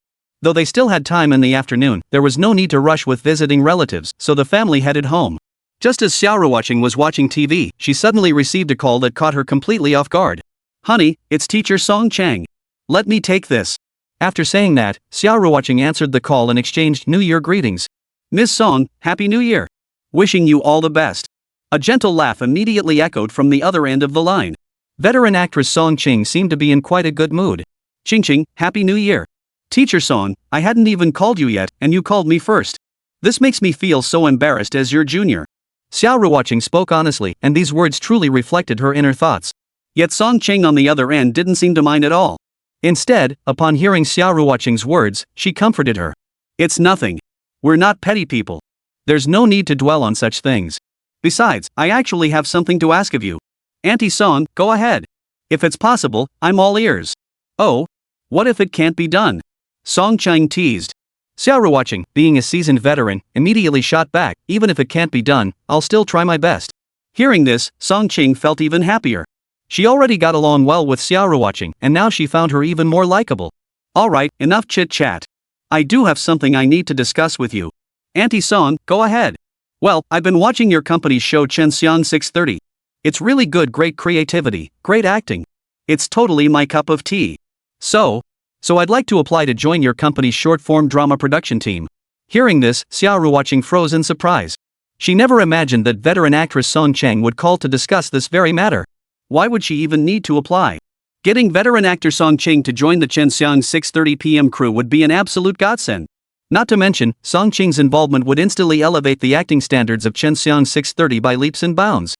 Though they still had time in the afternoon, there was no need to rush with visiting relatives, so the family headed home. Just as Xia Ruoqing was watching TV, she suddenly received a call that caught her completely off guard. "Honey, it's Teacher Song Chang. Let me take this." After saying that, Xia Ruoqing answered the call and exchanged New Year greetings. "Miss Song, Happy New Year. Wishing you all the best." A gentle laugh immediately echoed from the other end of the line. Veteran actress Song Qing seemed to be in quite a good mood. "Qing, Happy New Year. Teacher Song, I hadn't even called you yet, and you called me first. This makes me feel so embarrassed as your junior." Xia Ruoqing spoke honestly, and these words truly reflected her inner thoughts. Yet Song Qing on the other end didn't seem to mind at all. Instead, upon hearing Xia Ruoqing's words, she comforted her. "It's nothing. We're not petty people. There's no need to dwell on such things. Besides, I actually have something to ask of you. Auntie Song, go ahead. If it's possible, I'm all ears." "Oh? What if it can't be done?" Song Chang teased. Xia Ruoqing, being a seasoned veteran, immediately shot back, "Even if it can't be done, I'll still try my best." Hearing this, Song Qing felt even happier. She already got along well with Xia Ruoqing, and now she found her even more likable. "Alright, enough chit-chat. I do have something I need to discuss with you. Auntie Song, go ahead." "Well, I've been watching your company's show Chen Xiang 630. It's really good, great creativity, great acting. It's totally my cup of tea. So I'd like to apply to join your company's short-form drama production team." Hearing this, Xia Ruoqing froze in surprise. She never imagined that veteran actress Song Chang would call to discuss this very matter. Why would she even need to apply? Getting veteran actor Song Ching to join the Chen Xiang 6:30 p.m. crew would be an absolute godsend. Not to mention, Song Ching's involvement would instantly elevate the acting standards of Chen Xiang 6:30 by leaps and bounds.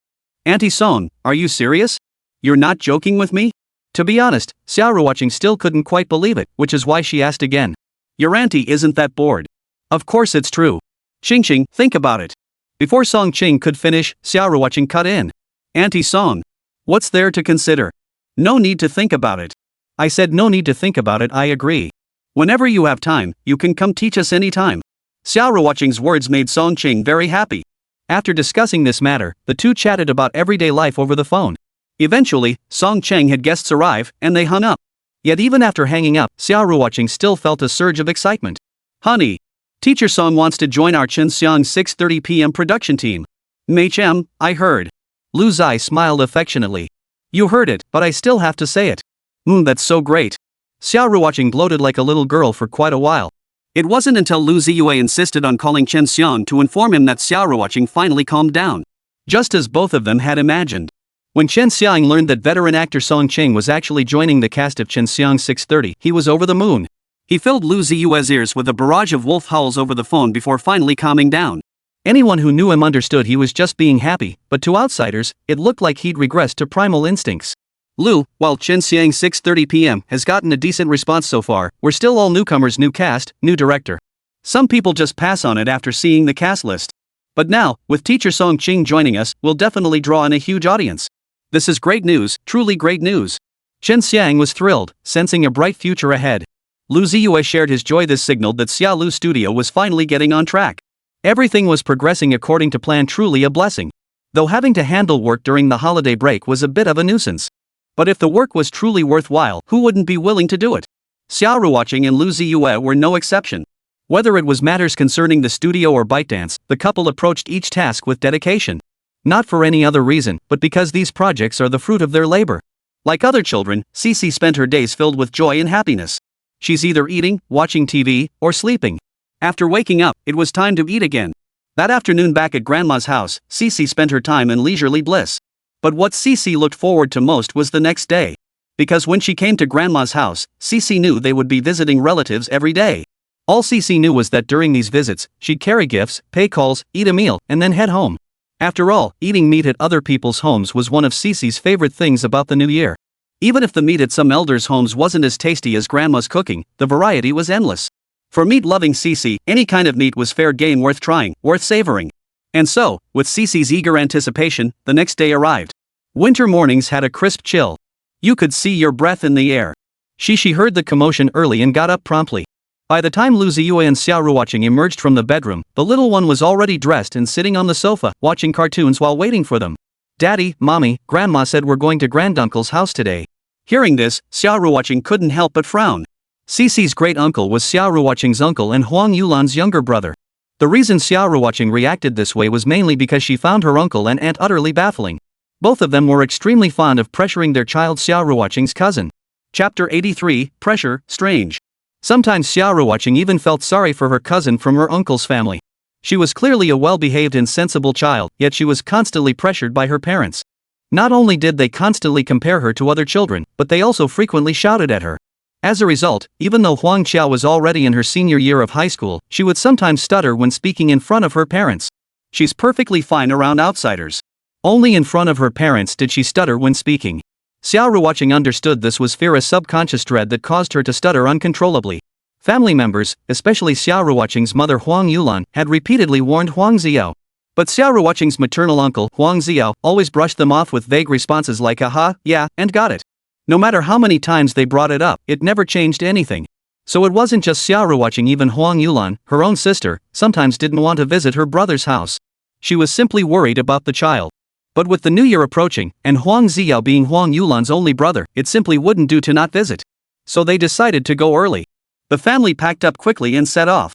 "Auntie Song, are you serious? You're not joking with me?" To be honest, Xia Ruoqing still couldn't quite believe it, which is why she asked again. "Your auntie isn't that bored." "Of course it's true. Xing, think about it." Before Song Ching could finish, Xia Ruoqing cut in. "Auntie Song, what's there to consider? No need to think about it." "I said no need to think about it, I agree. Whenever you have time, you can come teach us anytime." Xia Ruoqing's words made Song Ching very happy. After discussing this matter, the two chatted about everyday life over the phone. Eventually, Song Cheng had guests arrive, and they hung up. Yet even after hanging up, Xia Ruoqing still felt a surge of excitement. "Honey, Teacher Song wants to join our Chen Xiang 6:30 p.m. production team." "MHM, I heard." Lu Ziye smiled affectionately. "You heard it, but I still have to say it." That's so great." Xia Ruoqing gloated like a little girl for quite a while. It wasn't until Lu Ziye insisted on calling Chen Xiang to inform him that Xia Ruoqing finally calmed down. Just as both of them had imagined. When Chen Xiang learned that veteran actor Song Ching was actually joining the cast of Chen Xiang 630, he was over the moon. He filled Lu Ziye's ears with a barrage of wolf howls over the phone before finally calming down. Anyone who knew him understood he was just being happy, but to outsiders, it looked like he'd regressed to primal instincts. Lu, while Chen Xiang 6:30 p.m. has gotten a decent response so far, we're still all newcomers, new cast, new director. Some people just pass on it after seeing the cast list. But now, with teacher Song Ching joining us, we'll definitely draw in a huge audience. This is great news, truly great news. Chen Xiang was thrilled, sensing a bright future ahead. Lu Ziye shared his joy. This signaled that Xia Lu Studio was finally getting on track. Everything was progressing according to plan, truly a blessing. Though having to handle work during the holiday break was a bit of a nuisance. But if the work was truly worthwhile, who wouldn't be willing to do it? Xia Ruoqing and Lu Ziye were no exception. Whether it was matters concerning the studio or ByteDance, the couple approached each task with dedication. Not for any other reason, but because these projects are the fruit of their labor. Like other children, Xixi spent her days filled with joy and happiness. She's either eating, watching TV, or sleeping. After waking up, it was time to eat again. That afternoon back at Grandma's house, Xixi spent her time in leisurely bliss. But what Xixi looked forward to most was the next day. Because when she came to Grandma's house, Xixi knew they would be visiting relatives every day. All Xixi knew was that during these visits, she'd carry gifts, pay calls, eat a meal, and then head home. After all, eating meat at other people's homes was one of Xixi's favorite things about the new year. Even if the meat at some elders' homes wasn't as tasty as Grandma's cooking, the variety was endless. For meat-loving Xixi, any kind of meat was fair game, worth trying, worth savoring. And so, with Xixi's eager anticipation, the next day arrived. Winter mornings had a crisp chill. You could see your breath in the air. Xixi heard the commotion early and got up promptly. By the time Lu Ziye and Xia Ruoqing emerged from the bedroom, the little one was already dressed and sitting on the sofa, watching cartoons while waiting for them. Daddy, Mommy, Grandma said we're going to Granduncle's house today. Hearing this, Xia Ruoqing couldn't help but frown. Xixi's great-uncle was Xia Ruoqing's uncle and Huang Yulan's younger brother. The reason Xia Ruoqing reacted this way was mainly because she found her uncle and aunt utterly baffling. Both of them were extremely fond of pressuring their child Xia Ruoqing's cousin. Chapter 83, Pressure, Strange. Sometimes Xia Ruoqing even felt sorry for her cousin from her uncle's family. She was clearly a well-behaved and sensible child, yet she was constantly pressured by her parents. Not only did they constantly compare her to other children, but they also frequently shouted at her. As a result, even though Huang Qiao was already in her senior year of high school, she would sometimes stutter when speaking in front of her parents. She's perfectly fine around outsiders. Only in front of her parents did she stutter when speaking. Xia Ruoqing understood this was fear, a subconscious dread that caused her to stutter uncontrollably. Family members, especially Xia Ruoqing's mother Huang Yulan, had repeatedly warned Huang Ziye. But Xia Ruoqing's maternal uncle, Huang Ziye, always brushed them off with vague responses like aha, yeah, and got it. No matter how many times they brought it up, it never changed anything. So it wasn't just Xia Ruoqing, even Huang Yulan, her own sister, sometimes didn't want to visit her brother's house. She was simply worried about the child. But with the new year approaching, and Huang Ziye being Huang Yulan's only brother, it simply wouldn't do to not visit. So they decided to go early. The family packed up quickly and set off.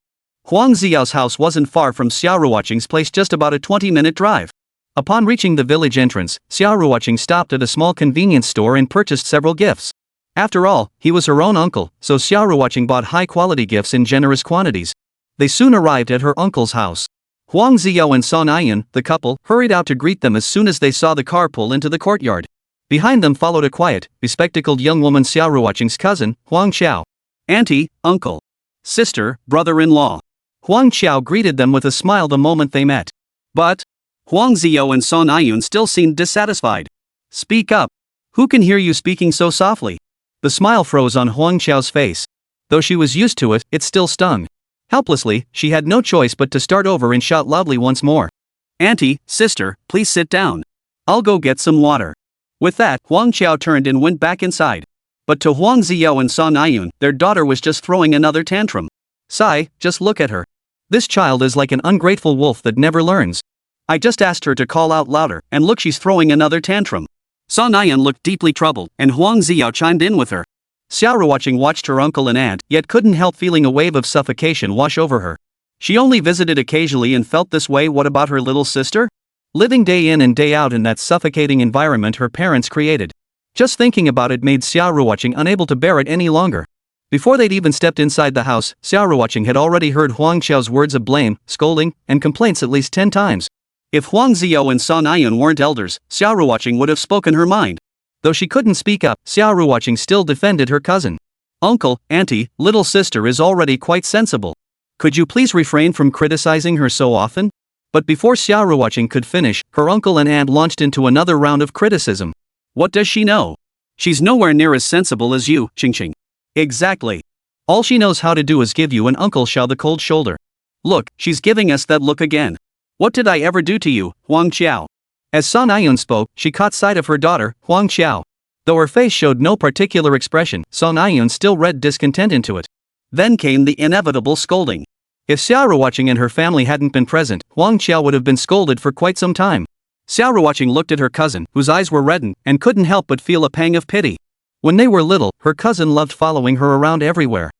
Huang Ziye's house wasn't far from Xia Ruoqing's place, just about a 20-minute drive. Upon reaching the village entrance, Xia Ruoqing stopped at a small convenience store and purchased several gifts. After all, he was her own uncle, so Xia Ruoqing bought high-quality gifts in generous quantities. They soon arrived at her uncle's house. Huang Ziye and Song Ayun, the couple, hurried out to greet them as soon as they saw the car pull into the courtyard. Behind them followed a quiet, bespectacled young woman, Xia Ruoqing's cousin, Huang Qiao. Auntie, uncle, sister, brother-in-law. Huang Qiao greeted them with a smile the moment they met. But Huang Ziye and Song Ayun still seemed dissatisfied. Speak up. Who can hear you speaking so softly? The smile froze on Huang Qiao's face. Though she was used to it, it still stung. Helplessly, she had no choice but to start over and shout loudly once more. Auntie, sister, please sit down. I'll go get some water. With that, Huang Qiao turned and went back inside. But to Huang Ziye and Song Ayun, their daughter was just throwing another tantrum. Sigh, just look at her. This child is like an ungrateful wolf that never learns. I just asked her to call out louder, and look, she's throwing another tantrum. Song Ayun looked deeply troubled, and Huang Ziye chimed in with her. Xia Ruoqing watched her uncle and aunt, yet couldn't help feeling a wave of suffocation wash over her. She only visited occasionally and felt this way. What about her little sister? Living day in and day out in that suffocating environment her parents created. Just thinking about it made Xia Ruoqing unable to bear it any longer. Before they'd even stepped inside the house, Xia Ruoqing had already heard Huang Qiao's words of blame, scolding, and complaints at least 10 times. If Huang Ziye and Song Ayun weren't elders, Xia Ruoqing would have spoken her mind. Though she couldn't speak up, Xia Ruoqing still defended her cousin. Uncle, auntie, little sister is already quite sensible. Could you please refrain from criticizing her so often? But before Xia Ruoqing could finish, her uncle and aunt launched into another round of criticism. What does she know? She's nowhere near as sensible as you, Xixi. Exactly. All she knows how to do is give you and Uncle Xiao the cold shoulder. Look, she's giving us that look again. What did I ever do to you, Huang Qiao? As Song Ayun spoke, she caught sight of her daughter, Huang Qiao. Though her face showed no particular expression, Song Ayun still read discontent into it. Then came the inevitable scolding. If Xia Ruoqing and her family hadn't been present, Huang Qiao would have been scolded for quite some time. Xia Ruoqing looked at her cousin, whose eyes were reddened, and couldn't help but feel a pang of pity. When they were little, her cousin loved following her around everywhere.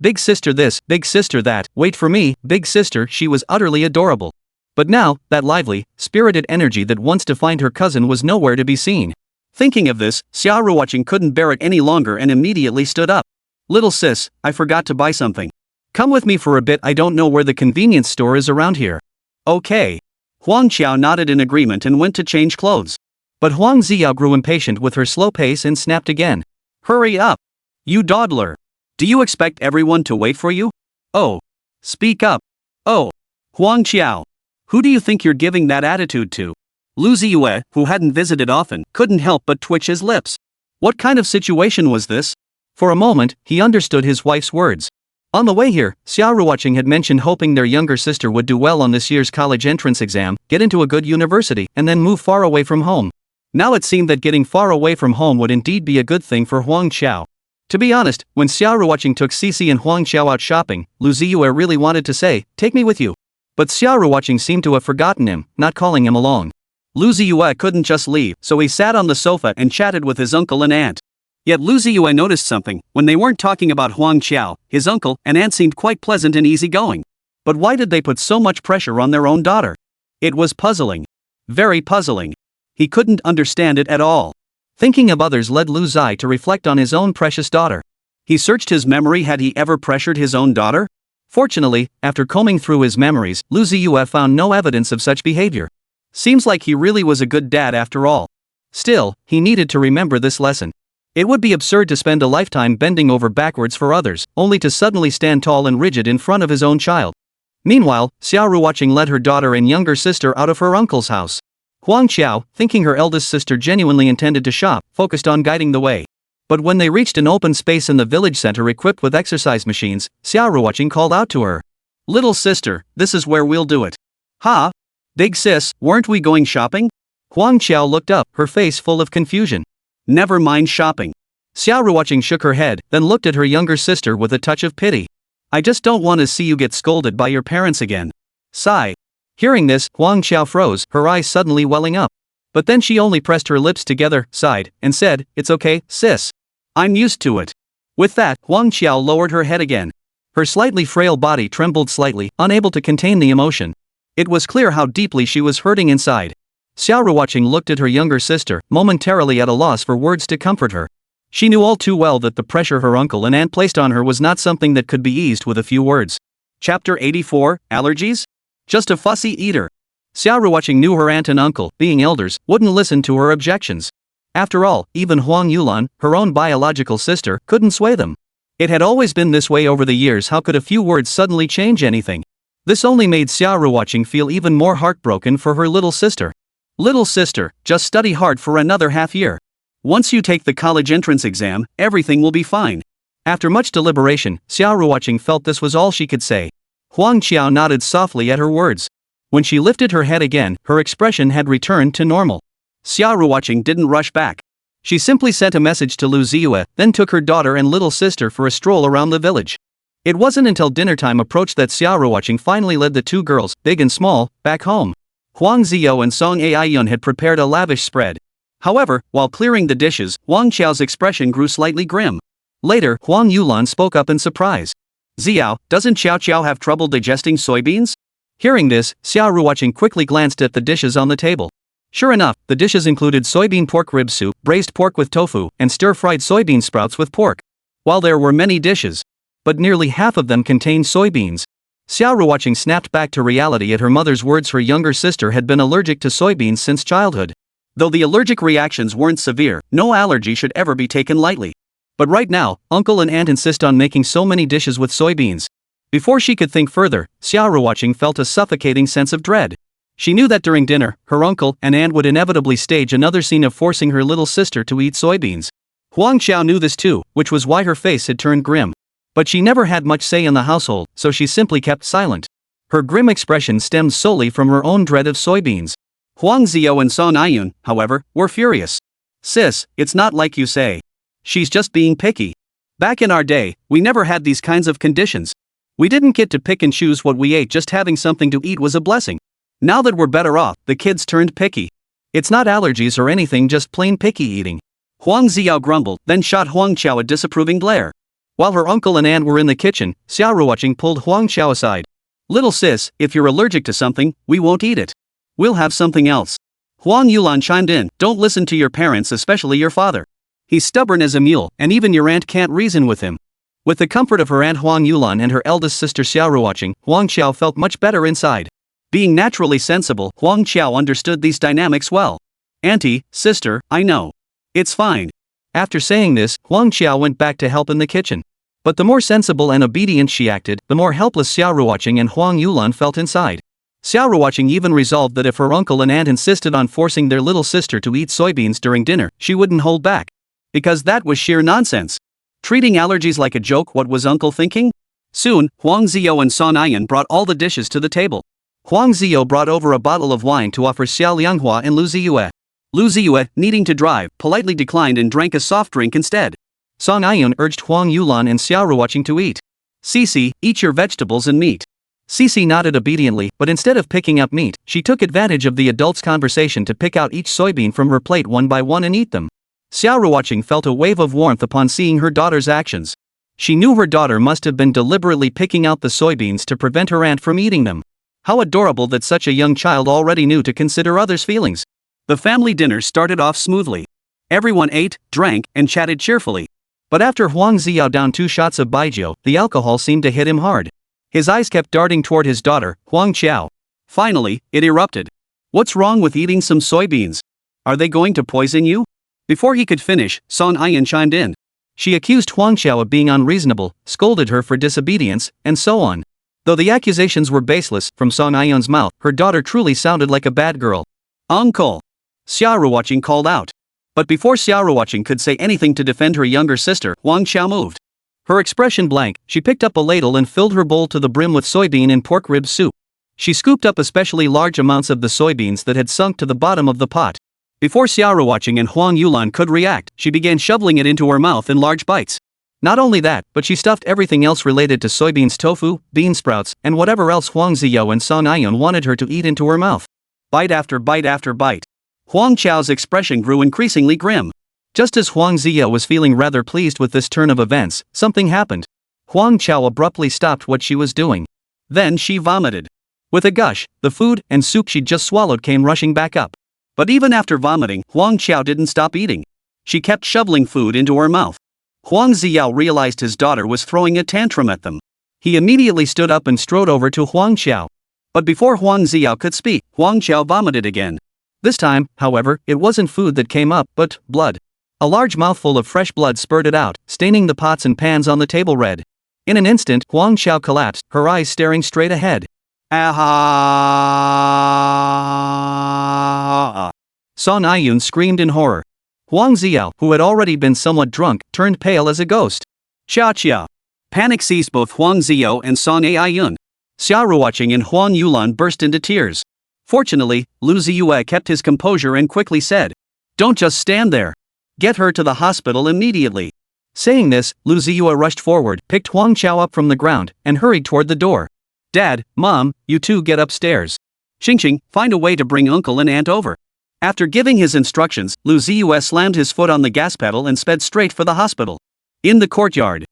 Big sister this, big sister that, wait for me, big sister, she was utterly adorable. But now, that lively, spirited energy that once defined her cousin was nowhere to be seen. Thinking of this, Xia Ruoqing couldn't bear it any longer and immediately stood up. Little sis, I forgot to buy something. Come with me for a bit, I don't know where the convenience store is around here. Okay. Huang Qiao nodded in agreement and went to change clothes. But Huang Ziye grew impatient with her slow pace and snapped again. Hurry up! You dawdler! Do you expect everyone to wait for you? Oh. Speak up. Oh. Huang Qiao. Who do you think you're giving that attitude to? Lu Ziye, who hadn't visited often, couldn't help but twitch his lips. What kind of situation was this? For a moment, he understood his wife's words. On the way here, Xia Ruoqing had mentioned hoping their younger sister would do well on this year's college entrance exam, get into a good university, and then move far away from home. Now it seemed that getting far away from home would indeed be a good thing for Huang Qiao. To be honest, when Xia Ruoqing took Xixi and Huang Qiao out shopping, Lu Ziye really wanted to say, "Take me with you." But Xia Ruoqing seemed to have forgotten him, not calling him along. Lu Ziye couldn't just leave, so he sat on the sofa and chatted with his uncle and aunt. Yet Lu Ziye noticed something. When they weren't talking about Huang Qiao, his uncle and aunt seemed quite pleasant and easygoing. But why did they put so much pressure on their own daughter? It was puzzling. Very puzzling. He couldn't understand it at all. Thinking of others led Lu Ziye to reflect on his own precious daughter. He searched his memory. Had he ever pressured his own daughter? Fortunately, after combing through his memories, Lu Ziye found no evidence of such behavior. Seems like he really was a good dad after all. Still, he needed to remember this lesson. It would be absurd to spend a lifetime bending over backwards for others, only to suddenly stand tall and rigid in front of his own child. Meanwhile, Xia Ruoqing led her daughter and younger sister out of her uncle's house. Huang Qiao, thinking her eldest sister genuinely intended to shop, focused on guiding the way. But when they reached an open space in the village center equipped with exercise machines, Xia Ruoqing called out to her. "Little sister, this is where we'll do it." "Ha? Big sis, weren't we going shopping?" Huang Qiao looked up, her face full of confusion. "Never mind shopping." Xia Ruoqing shook her head, then looked at her younger sister with a touch of pity. "I just don't want to see you get scolded by your parents again." Sigh. Hearing this, Huang Qiao froze, her eyes suddenly welling up. But then she only pressed her lips together, sighed, and said, "It's okay, sis. I'm used to it." With that, Huang Qiao lowered her head again. Her slightly frail body trembled slightly, unable to contain the emotion. It was clear how deeply she was hurting inside. Xia Ruoqing looked at her younger sister, momentarily at a loss for words to comfort her. She knew all too well that the pressure her uncle and aunt placed on her was not something that could be eased with a few words. Chapter 84, Allergies? Just a fussy eater. Xia Ruoqing knew her aunt and uncle, being elders, wouldn't listen to her objections. After all, even Huang Yulan, her own biological sister, couldn't sway them. It had always been this way over the years. How could a few words suddenly change anything? This only made Xia Ruoqing feel even more heartbroken for her little sister. "Little sister, just study hard for another half year. Once you take the college entrance exam, everything will be fine." After much deliberation, Xia Ruoqing felt this was all she could say. Huang Qiao nodded softly at her words. When she lifted her head again, her expression had returned to normal. Xia Ruoqing didn't rush back. She simply sent a message to Lu Ziye, then took her daughter and little sister for a stroll around the village. It wasn't until dinner time approached that Xia Ruoqing finally led the two girls, big and small, back home. Huang Ziye and Song Ayun had prepared a lavish spread. However, while clearing the dishes, Huang Qiao's expression grew slightly grim. Later, Huang Yulan spoke up in surprise. "Xiao, doesn't Xiao Qiao have trouble digesting soybeans?" Hearing this, Xia Ruoqing quickly glanced at the dishes on the table. Sure enough, the dishes included soybean pork rib soup, braised pork with tofu, and stir-fried soybean sprouts with pork. While there were many dishes, but nearly half of them contained soybeans. Xia Ruoqing snapped back to reality at her mother's words. Her younger sister had been allergic to soybeans since childhood. Though the allergic reactions weren't severe, no allergy should ever be taken lightly. But right now, uncle and aunt insist on making so many dishes with soybeans. Before she could think further, Xia Ruoqing felt a suffocating sense of dread. She knew that during dinner, her uncle and aunt would inevitably stage another scene of forcing her little sister to eat soybeans. Huang Xiao knew this too, which was why her face had turned grim. But she never had much say in the household, so she simply kept silent. Her grim expression stemmed solely from her own dread of soybeans. Huang Ziye and Song Aiyun, however, were furious. Sis, it's not like you say. She's just being picky. Back in our day, we never had these kinds of conditions. We didn't get to pick and choose what we ate. Just having something to eat was a blessing. Now that we're better off, the kids turned picky. It's not allergies or anything, just plain picky eating. Huang Ziye grumbled, then shot Huang Qiao a disapproving glare. While her uncle and aunt were in the kitchen, Xia Ruoqing pulled Huang Qiao aside. Little sis, if you're allergic to something, we won't eat it. We'll have something else. Huang Yulan chimed in, don't listen to your parents, especially your father. He's stubborn as a mule, and even your aunt can't reason with him. With the comfort of her aunt Huang Yulan and her eldest sister Xia Ruoqing, Huang Qiao felt much better inside. Being naturally sensible, Huang Qiao understood these dynamics well. Auntie, sister, I know. It's fine. After saying this, Huang Qiao went back to help in the kitchen. But the more sensible and obedient she acted, the more helpless Xia Ruoqing and Huang Yulan felt inside. Xia Ruoqing even resolved that if her uncle and aunt insisted on forcing their little sister to eat soybeans during dinner, she wouldn't hold back. Because that was sheer nonsense. Treating allergies like a joke, what was uncle thinking? Soon, Huang Ziye and Song Aiyun brought all the dishes to the table. Huang Ziye brought over a bottle of wine to offer Xia Lianghua and Lu Ziye. Lu Ziye, needing to drive, politely declined and drank a soft drink instead. Song Aiyun urged Huang Yulan and Xia Ruoqing to eat. Xixi, eat your vegetables and meat. Xixi nodded obediently, but instead of picking up meat, she took advantage of the adults' conversation to pick out each soybean from her plate one by one and eat them. Xia Ruoqing felt a wave of warmth upon seeing her daughter's actions. She knew her daughter must have been deliberately picking out the soybeans to prevent her aunt from eating them. How adorable that such a young child already knew to consider others' feelings. The family dinner started off smoothly. Everyone ate, drank, and chatted cheerfully. But after Huang Ziye downed 2 shots of baijiu, the alcohol seemed to hit him hard. His eyes kept darting toward his daughter, Huang Qiao. Finally, it erupted. What's wrong with eating some soybeans? Are they going to poison you? Before he could finish, Song Aiyun chimed in. She accused Huang Qiao of being unreasonable, scolded her for disobedience, and so on. Though the accusations were baseless, from Song Aiyun's mouth, her daughter truly sounded like a bad girl. Uncle! Xia Ruoqing called out. But before Xia Ruoqing could say anything to defend her younger sister, Huang Qiao moved. Her expression blank, she picked up a ladle and filled her bowl to the brim with soybean and pork rib soup. She scooped up especially large amounts of the soybeans that had sunk to the bottom of the pot. Before Xia Ruoqing and Huang Yulan could react, she began shoveling it into her mouth in large bites. Not only that, but she stuffed everything else related to soybeans, tofu, bean sprouts, and whatever else Huang Ziye and Song Aiyun wanted her to eat into her mouth. Bite after bite after bite. Huang Qiao's expression grew increasingly grim. Just as Huang Ziye was feeling rather pleased with this turn of events, something happened. Huang Qiao abruptly stopped what she was doing. Then she vomited. With a gush, the food and soup she'd just swallowed came rushing back up. But even after vomiting, Huang Qiao didn't stop eating. She kept shoveling food into her mouth. Huang Ziye realized his daughter was throwing a tantrum at them. He immediately stood up and strode over to Huang Qiao. But before Huang Ziye could speak, Huang Qiao vomited again. This time, however, it wasn't food that came up, but blood. A large mouthful of fresh blood spurted out, staining the pots and pans on the table red. In an instant, Huang Qiao collapsed, her eyes staring straight ahead. Ah! Song Aiyun screamed in horror. Huang Ziye, who had already been somewhat drunk, turned pale as a ghost. Chia! Panic seized both Huang Ziye and Song Aiyun. Xia Ruoqing and Huang Yulan burst into tears. Fortunately, Lu Ziye kept his composure and quickly said, "Don't just stand there. Get her to the hospital immediately." Saying this, Lu Ziye rushed forward, picked Huang Qiao up from the ground, and hurried toward the door. "Dad, Mom, you two get upstairs. Xixi, find a way to bring uncle and aunt over." After giving his instructions, Lu Ziye slammed his foot on the gas pedal and sped straight for the hospital. In the courtyard,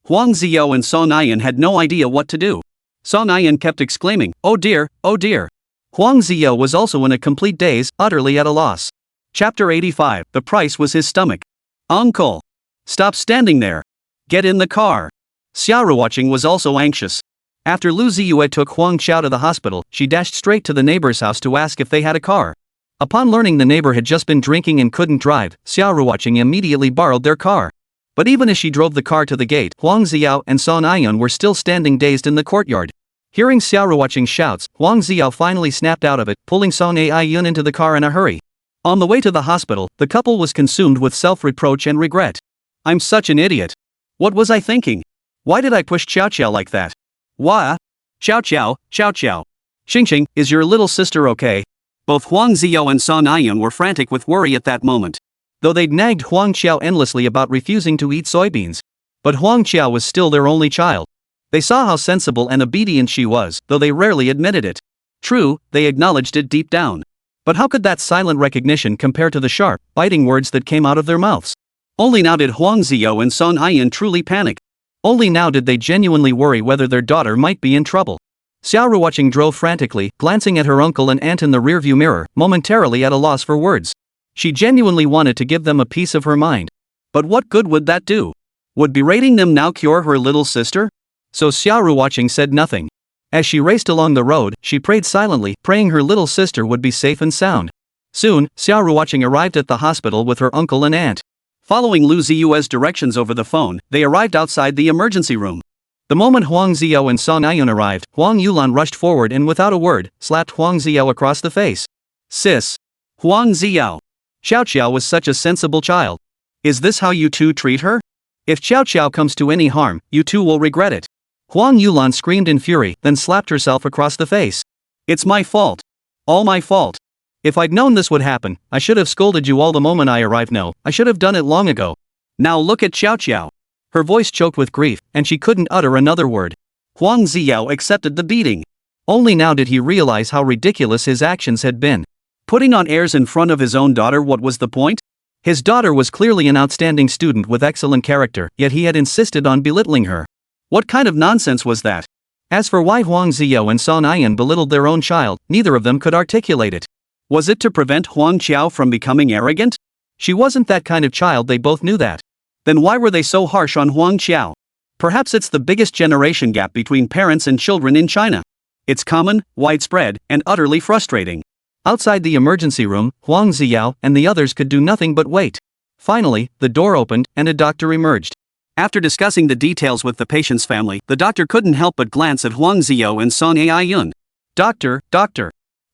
Huang Ziye and Song Aiyun had no idea what to do. Song Aiyun kept exclaiming, "Oh dear, oh dear." Huang Ziye was also in a complete daze, utterly at a loss. Chapter 85, the price was his stomach. "Uncle! Stop standing there. Get in the car." Xia Ruoqing was also anxious. After Lu Ziye took Huang Xiao to the hospital, she dashed straight to the neighbor's house to ask if they had a car. Upon learning the neighbor had just been drinking and couldn't drive, Xia Ruoqing immediately borrowed their car. But even as she drove the car to the gate, Huang Ziye and Song Ayun were still standing dazed in the courtyard. Hearing Xia Ruoqing's shouts, Huang Ziye finally snapped out of it, pulling Song Ayun into the car in a hurry. On the way to the hospital, the couple was consumed with self-reproach and regret. I'm such an idiot. What was I thinking? Why did I push Xiao Xiao like that? Why? Xiao Xiao, Xiao Xiao. Xixi, is your little sister okay? Both Huang Ziye and Song Ayun were frantic with worry at that moment. Though they'd nagged Huang Xiao endlessly about refusing to eat soybeans. But Huang Xiao was still their only child. They saw how sensible and obedient she was, though they rarely admitted it. True, they acknowledged it deep down. But how could that silent recognition compare to the sharp, biting words that came out of their mouths? Only now did Huang Ziye and Song Ayun truly panic. Only now did they genuinely worry whether their daughter might be in trouble. Xia Ruoqing drove frantically, glancing at her uncle and aunt in the rearview mirror, momentarily at a loss for words. She genuinely wanted to give them a piece of her mind. But what good would that do? Would berating them now cure her little sister? So Xia Ruoqing said nothing. As she raced along the road, she prayed silently, praying her little sister would be safe and sound. Soon, Xia Ruoqing arrived at the hospital with her uncle and aunt. Following Lu Ziye's directions over the phone, they arrived outside the emergency room. The moment Huang Ziye and Song Ayun arrived, Huang Yulan rushed forward and without a word, slapped Huang Ziye across the face. Sis. Huang Ziye. Xiao Xiao was such a sensible child. Is this how you two treat her? If Xiao Xiao comes to any harm, you two will regret it. Huang Yulan screamed in fury, then slapped herself across the face. It's my fault. All my fault. If I'd known this would happen, I should have scolded you all the moment I arrived. No, I should have done it long ago. Now look at Xiao Xiao. Her voice choked with grief, and she couldn't utter another word. Huang Ziye accepted the beating. Only now did he realize how ridiculous his actions had been. Putting on airs in front of his own daughter, what was the point? His daughter was clearly an outstanding student with excellent character, yet he had insisted on belittling her. What kind of nonsense was that? As for why Huang Ziye and Song Ayun belittled their own child, neither of them could articulate it. Was it to prevent Huang Xiao from becoming arrogant? She wasn't that kind of child, they both knew that. Then why were they so harsh on Huang Xiao? Perhaps it's the biggest generation gap between parents and children in China. It's common, widespread, and utterly frustrating. Outside the emergency room, Huang Ziye and the others could do nothing but wait. Finally, the door opened, and a doctor emerged. After discussing the details with the patient's family, the doctor couldn't help but glance at Huang Ziye and Song Ayun. Doctor,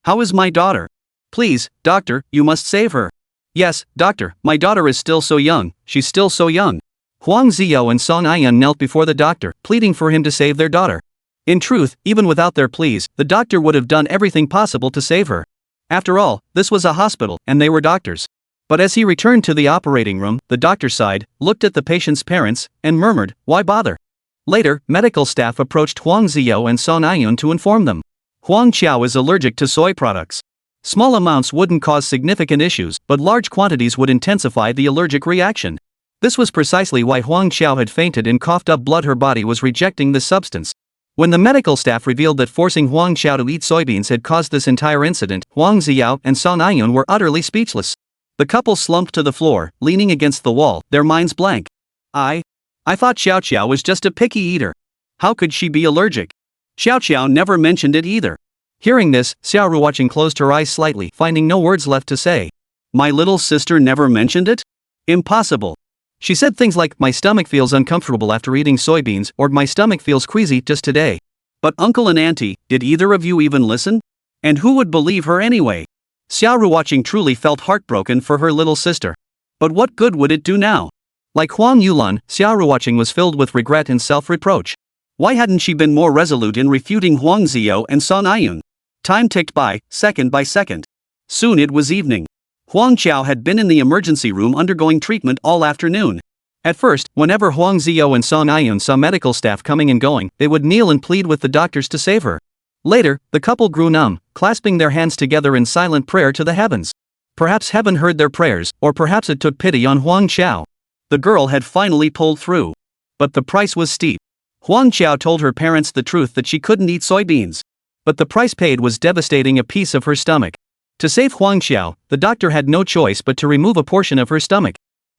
how is my daughter? Please, doctor, you must save her. Yes, doctor, my daughter is still so young, she's still so young. Huang Ziye and Song Ayun knelt before the doctor, pleading for him to save their daughter. In truth, even without their pleas, the doctor would have done everything possible to save her. After all, this was a hospital, and they were doctors. But as he returned to the operating room, the doctor sighed, looked at the patient's parents, and murmured, why bother? Later, medical staff approached Huang Ziye and Song Ayun to inform them. Huang Xiao is allergic to soy products. Small amounts wouldn't cause significant issues, but large quantities would intensify the allergic reaction. This was precisely why Huang Xiao had fainted and coughed up blood. Her body was rejecting the substance. When the medical staff revealed that forcing Huang Xiao to eat soybeans had caused this entire incident, Huang Ziye and Song Ayun were utterly speechless. The couple slumped to the floor, leaning against the wall, their minds blank. I thought Xiao Xiao was just a picky eater. How could she be allergic? Xiao Xiao never mentioned it either. Hearing this, Xia Ruoqing closed her eyes slightly, finding no words left to say. My little sister never mentioned it? Impossible. She said things like, my stomach feels uncomfortable after eating soybeans, or my stomach feels queasy just today. But uncle and auntie, did either of you even listen? And who would believe her anyway? Xia Ruoqing truly felt heartbroken for her little sister. But what good would it do now? Like Huang Yulan, Xia Ruoqing was filled with regret and self-reproach. Why hadn't she been more resolute in refuting Huang Ziye and Song Ayun? Time ticked by, second by second. Soon it was evening. Huang Xiao had been in the emergency room undergoing treatment all afternoon. At first, whenever Huang Ziye and Song Ayun saw medical staff coming and going, they would kneel and plead with the doctors to save her. Later, the couple grew numb, clasping their hands together in silent prayer to the heavens. Perhaps heaven heard their prayers, or perhaps it took pity on Huang Xiao. The girl had finally pulled through. But the price was steep. Huang Xiao told her parents the truth that she couldn't eat soybeans. But the price paid was devastating, a piece of her stomach. To save Huang Xiao, the doctor had no choice but to remove a portion of her stomach.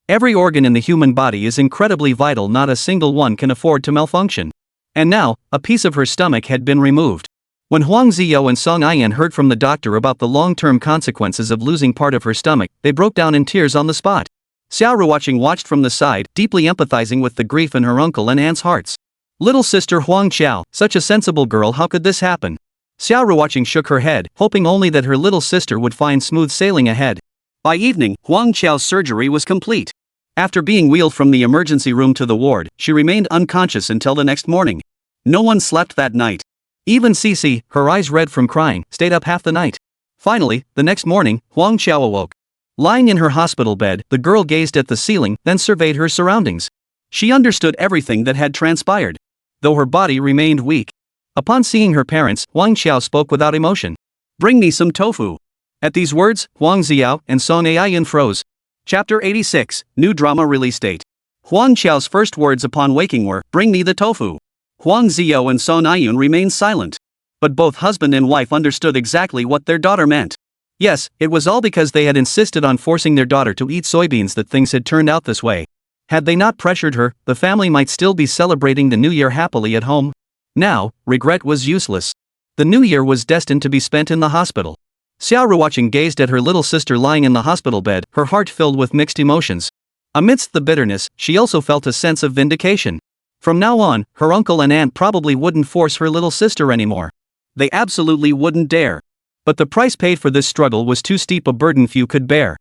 Every organ in the human body is incredibly vital, not a single one can afford to malfunction. And now, a piece of her stomach had been removed. When Huang Ziye and Song Ayan heard from the doctor about the long-term consequences of losing part of her stomach, they broke down in tears on the spot. Xia Ruoqing watched from the side, deeply empathizing with the grief in her uncle and aunt's hearts. Little sister Huang Qiao, such a sensible girl, how could this happen? Xia Ruoqing shook her head, hoping only that her little sister would find smooth sailing ahead. By evening, Huang Qiao's surgery was complete. After being wheeled from the emergency room to the ward, she remained unconscious until the next morning. No one slept that night. Even Xixi, her eyes red from crying, stayed up half the night. Finally, the next morning, Huang Qiao awoke. Lying in her hospital bed, the girl gazed at the ceiling, then surveyed her surroundings. She understood everything that had transpired, though her body remained weak. Upon seeing her parents, Huang Qiao spoke without emotion. "Bring me some tofu." At these words, Huang Ziye and Song Ayan froze. Chapter 86, New Drama Release Date. Huang Qiao's first words upon waking were, "Bring me the tofu." Huang Ziye and Song Ayan remained silent. But both husband and wife understood exactly what their daughter meant. Yes, it was all because they had insisted on forcing their daughter to eat soybeans that things had turned out this way. Had they not pressured her, the family might still be celebrating the new year happily at home. Now, regret was useless. The new year was destined to be spent in the hospital. Xia Ruoqing gazed at her little sister lying in the hospital bed, her heart filled with mixed emotions. Amidst the bitterness, she also felt a sense of vindication. From now on, her uncle and aunt probably wouldn't force her little sister anymore. They absolutely wouldn't dare. But the price paid for this struggle was too steep a burden few could bear.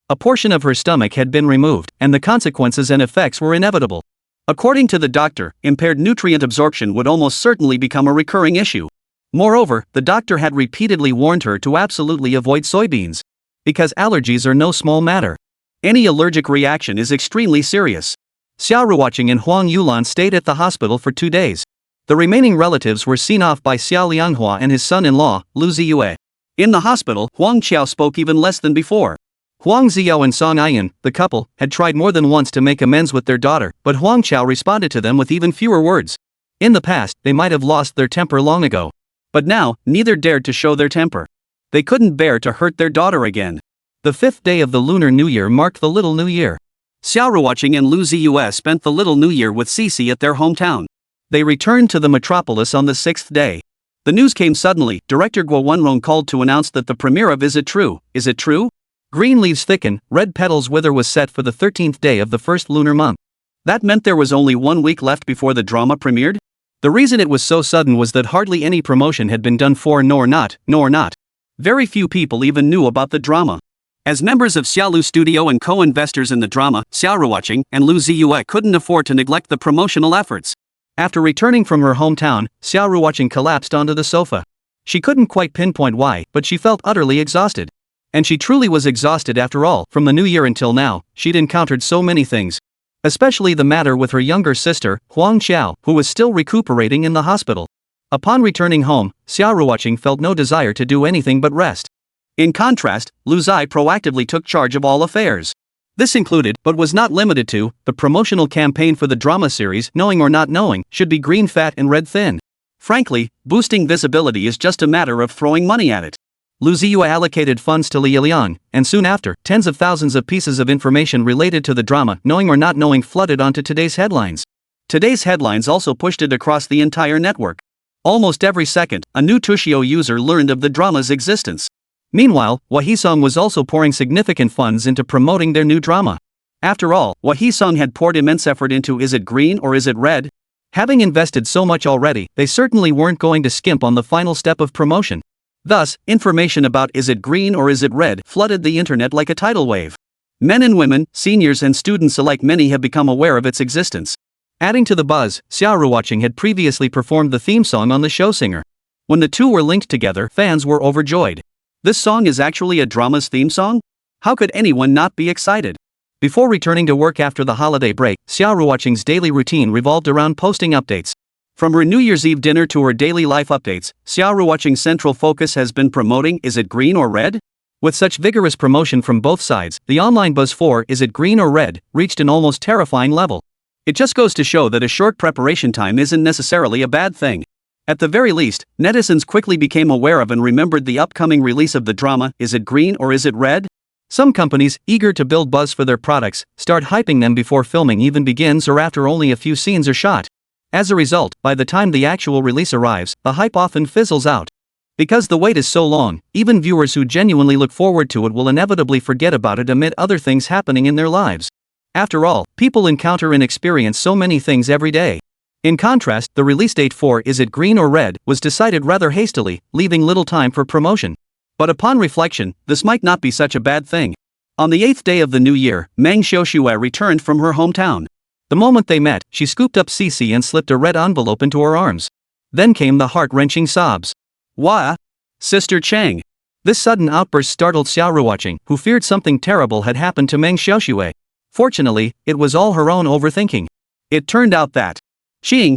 A portion of her stomach had been removed, and the consequences and effects were inevitable. According to the doctor, impaired nutrient absorption would almost certainly become a recurring issue. Moreover, the doctor had repeatedly warned her to absolutely avoid soybeans. Because allergies are no small matter. Any allergic reaction is extremely serious. Xia Ruoqing and Huang Yulan stayed at the hospital for 2 days. The remaining relatives were seen off by Xia Lianghua and his son-in-law, Lu Ziye. In the hospital, Huang Qiao spoke even less than before. Huang Ziye and Song Ayan, the couple, had tried more than once to make amends with their daughter, but Huang Qiao responded to them with even fewer words. In the past, they might have lost their temper long ago. But now, neither dared to show their temper. They couldn't bear to hurt their daughter again. The 5th day of the Lunar New Year marked the Little New Year. Xia Ruoqing and Lu Ziye spent the Little New Year with Xixi at their hometown. They returned to the metropolis on the 6th day. The news came suddenly. Director Guo Wenrong called to announce that the premiere of Is It True? Is It True? Green leaves thicken, red petals wither was set for the 13th day of the first lunar month. That meant there was only 1 week left before the drama premiered? The reason it was so sudden was that hardly any promotion had been done for nor not. Very few people even knew about the drama. As members of Xiaolu Studio and co-investors in the drama, Xia Ruoqing and Lu Ziye couldn't afford to neglect the promotional efforts. After returning from her hometown, Xia Ruoqing collapsed onto the sofa. She couldn't quite pinpoint why, but she felt utterly exhausted. And she truly was exhausted after all. From the new year until now, she'd encountered so many things. Especially the matter with her younger sister, Huang Qiao, who was still recuperating in the hospital. Upon returning home, Xia Ruoqing felt no desire to do anything but rest. In contrast, Lu Ziye proactively took charge of all affairs. This included, but was not limited to, the promotional campaign for the drama series Knowing or Not Knowing should be green fat and red thin. Frankly, boosting visibility is just a matter of throwing money at it. Lu Ziye allocated funds to Li Liang, and soon after, tens of thousands of pieces of information related to the drama Knowing or Not Knowing flooded onto today's headlines. Today's headlines also pushed it across the entire network. Almost every second, a new Tushio user learned of the drama's existence. Meanwhile, Wahisong was also pouring significant funds into promoting their new drama. After all, Wahisong had poured immense effort into Is It Green or Is It Red? Having invested so much already, they certainly weren't going to skimp on the final step of promotion. Thus, information about Is It Green or Is It Red flooded the internet like a tidal wave. Men and women, seniors and students alike, many have become aware of its existence. Adding to the buzz, Xia Ruoqing had previously performed the theme song on the show Singer. When the two were linked together, fans were overjoyed. This song is actually a drama's theme song? How could anyone not be excited? Before returning to work after the holiday break, Xia Ruoqing's daily routine revolved around posting updates. From her New Year's Eve dinner to her daily life updates, Xia Ruoqing's central focus has been promoting Is It Green or Red? With such vigorous promotion from both sides, the online buzz for Is It Green or Red reached an almost terrifying level. It just goes to show that a short preparation time isn't necessarily a bad thing. At the very least, netizens quickly became aware of and remembered the upcoming release of the drama Is It Green or Is It Red? Some companies, eager to build buzz for their products, start hyping them before filming even begins or after only a few scenes are shot. As a result, by the time the actual release arrives, the hype often fizzles out. Because the wait is so long, even viewers who genuinely look forward to it will inevitably forget about it amid other things happening in their lives. After all, people encounter and experience so many things every day. In contrast, the release date for Is It Green or Red was decided rather hastily, leaving little time for promotion. But upon reflection, this might not be such a bad thing. On the 8th day of the new year, Meng Xiaoxue returned from her hometown. The moment they met, she scooped up Xixi and slipped a red envelope into her arms. Then came the heart-wrenching sobs. Wah! Sister Chang. This sudden outburst startled Xia Ruoqing, who feared something terrible had happened to Meng Xiaoxue. Fortunately, it was all her own overthinking. It turned out that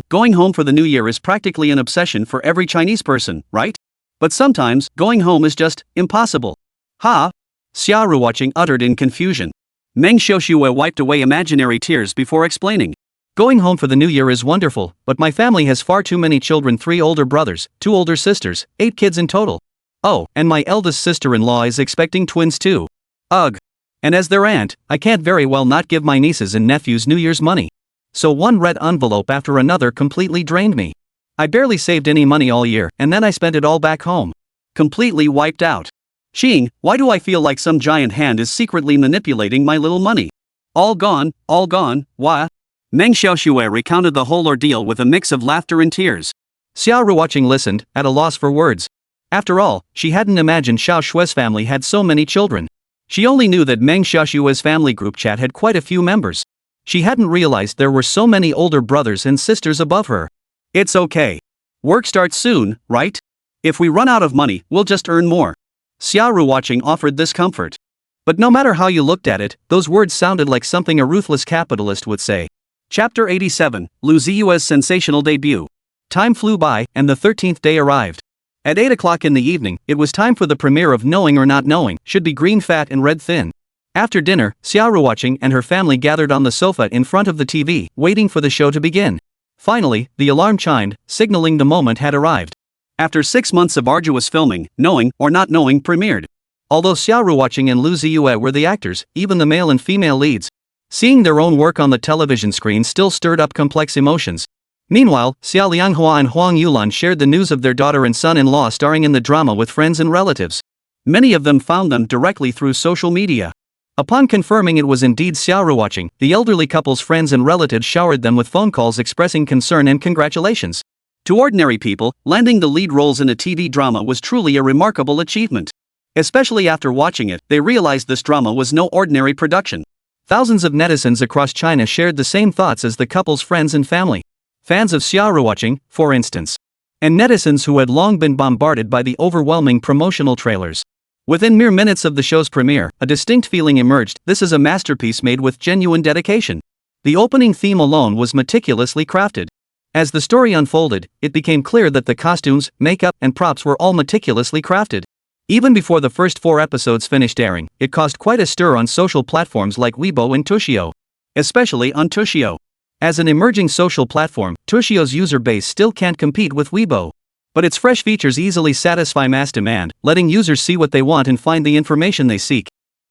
going home for the new year is practically an obsession for every Chinese person, right? But sometimes, going home is just impossible. Ha! Xia Ruoqing uttered in confusion. Meng Xiaoxue wiped away imaginary tears before explaining. Going home for the new year is wonderful, but my family has far too many children, 3 older brothers, 2 older sisters, 8 kids in total. Oh, and my eldest sister-in-law is expecting twins too. Ugh. And as their aunt, I can't very well not give my nieces and nephews New Year's money. So one red envelope after another completely drained me. I barely saved any money all year, and then I spent it all back home. Completely wiped out. Why do I feel like some giant hand is secretly manipulating my little money? All gone, wah? Meng Xiaoxue recounted the whole ordeal with a mix of laughter and tears. Xia Ruoqing listened, at a loss for words. After all, she hadn't imagined Xiao Shue's family had so many children. She only knew that Meng Xiaoxue's family group chat had quite a few members. She hadn't realized there were so many older brothers and sisters above her. It's okay. Work starts soon, right? If we run out of money, we'll just earn more. Xia Ruoqing offered this comfort. But no matter how you looked at it, those words sounded like something a ruthless capitalist would say. Chapter 87, Lu Ziye's sensational debut. Time flew by, and the 13th day arrived. At 8 o'clock in the evening, it was time for the premiere of Knowing or Not Knowing, should be green fat and red thin. After dinner, Xia Ruoqing and her family gathered on the sofa in front of the TV, waiting for the show to begin. Finally, the alarm chimed, signaling the moment had arrived. After 6 months of arduous filming, Knowing or Not Knowing premiered. Although Xia Ruoqing and Lu Ziye were the actors, even the male and female leads, seeing their own work on the television screen still stirred up complex emotions. Meanwhile, Xia Lianghua and Huang Yulan shared the news of their daughter and son-in-law starring in the drama with friends and relatives. Many of them found them directly through social media. Upon confirming it was indeed Xia Ruoqing, the elderly couple's friends and relatives showered them with phone calls expressing concern and congratulations. To ordinary people, landing the lead roles in a TV drama was truly a remarkable achievement. Especially after watching it, they realized this drama was no ordinary production. Thousands of netizens across China shared the same thoughts as the couple's friends and family. Fans of Xia Ruoqing, for instance. And netizens who had long been bombarded by the overwhelming promotional trailers. Within mere minutes of the show's premiere, a distinct feeling emerged: this is a masterpiece made with genuine dedication. The opening theme alone was meticulously crafted. As the story unfolded, it became clear that the costumes, makeup, and props were all meticulously crafted. Even before the first 4 episodes finished airing, it caused quite a stir on social platforms like Weibo and Tuxio. Especially on Tuxio. As an emerging social platform, Tuxio's user base still can't compete with Weibo. But its fresh features easily satisfy mass demand, letting users see what they want and find the information they seek.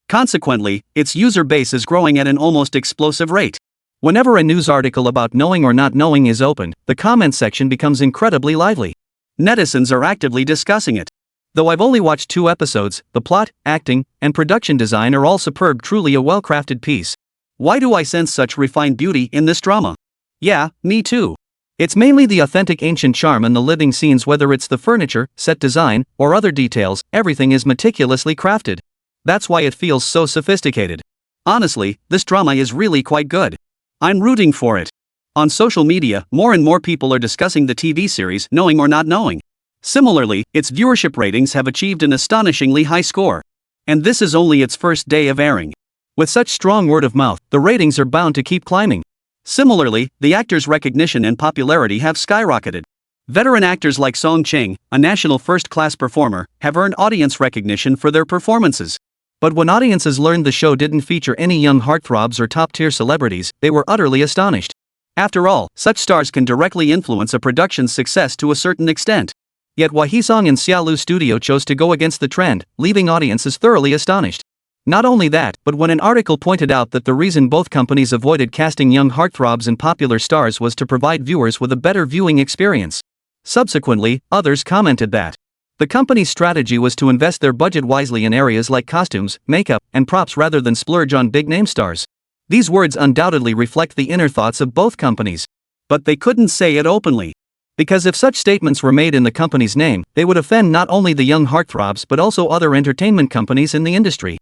Consequently, its user base is growing at an almost explosive rate. Whenever a news article about Knowing or Not Knowing is opened, the comment section becomes incredibly lively. Netizens are actively discussing it. Though I've only watched 2 episodes, the plot, acting, and production design are all superb, truly a well-crafted piece. Why do I sense such refined beauty in this drama? Yeah, me too. It's mainly the authentic ancient charm and the living scenes, whether it's the furniture, set design, or other details, everything is meticulously crafted. That's why it feels so sophisticated. Honestly, this drama is really quite good. I'm rooting for it. On social media, more and more people are discussing the TV series Knowing or Not Knowing. Similarly, its viewership ratings have achieved an astonishingly high score. And this is only its first day of airing. With such strong word of mouth, the ratings are bound to keep climbing. Similarly, the actors' recognition and popularity have skyrocketed. Veteran actors like Song Cheng, a national first-class performer, have earned audience recognition for their performances. But when audiences learned the show didn't feature any young heartthrobs or top-tier celebrities, they were utterly astonished. After all, such stars can directly influence a production's success to a certain extent. Yet Wahisong and Xiaolu Studio chose to go against the trend, leaving audiences thoroughly astonished. Not only that, but when an article pointed out that the reason both companies avoided casting young heartthrobs and popular stars was to provide viewers with a better viewing experience. Subsequently, others commented that the company's strategy was to invest their budget wisely in areas like costumes, makeup, and props rather than splurge on big-name stars. These words undoubtedly reflect the inner thoughts of both companies. But they couldn't say it openly. Because if such statements were made in the company's name, they would offend not only the young heartthrobs but also other entertainment companies in the industry.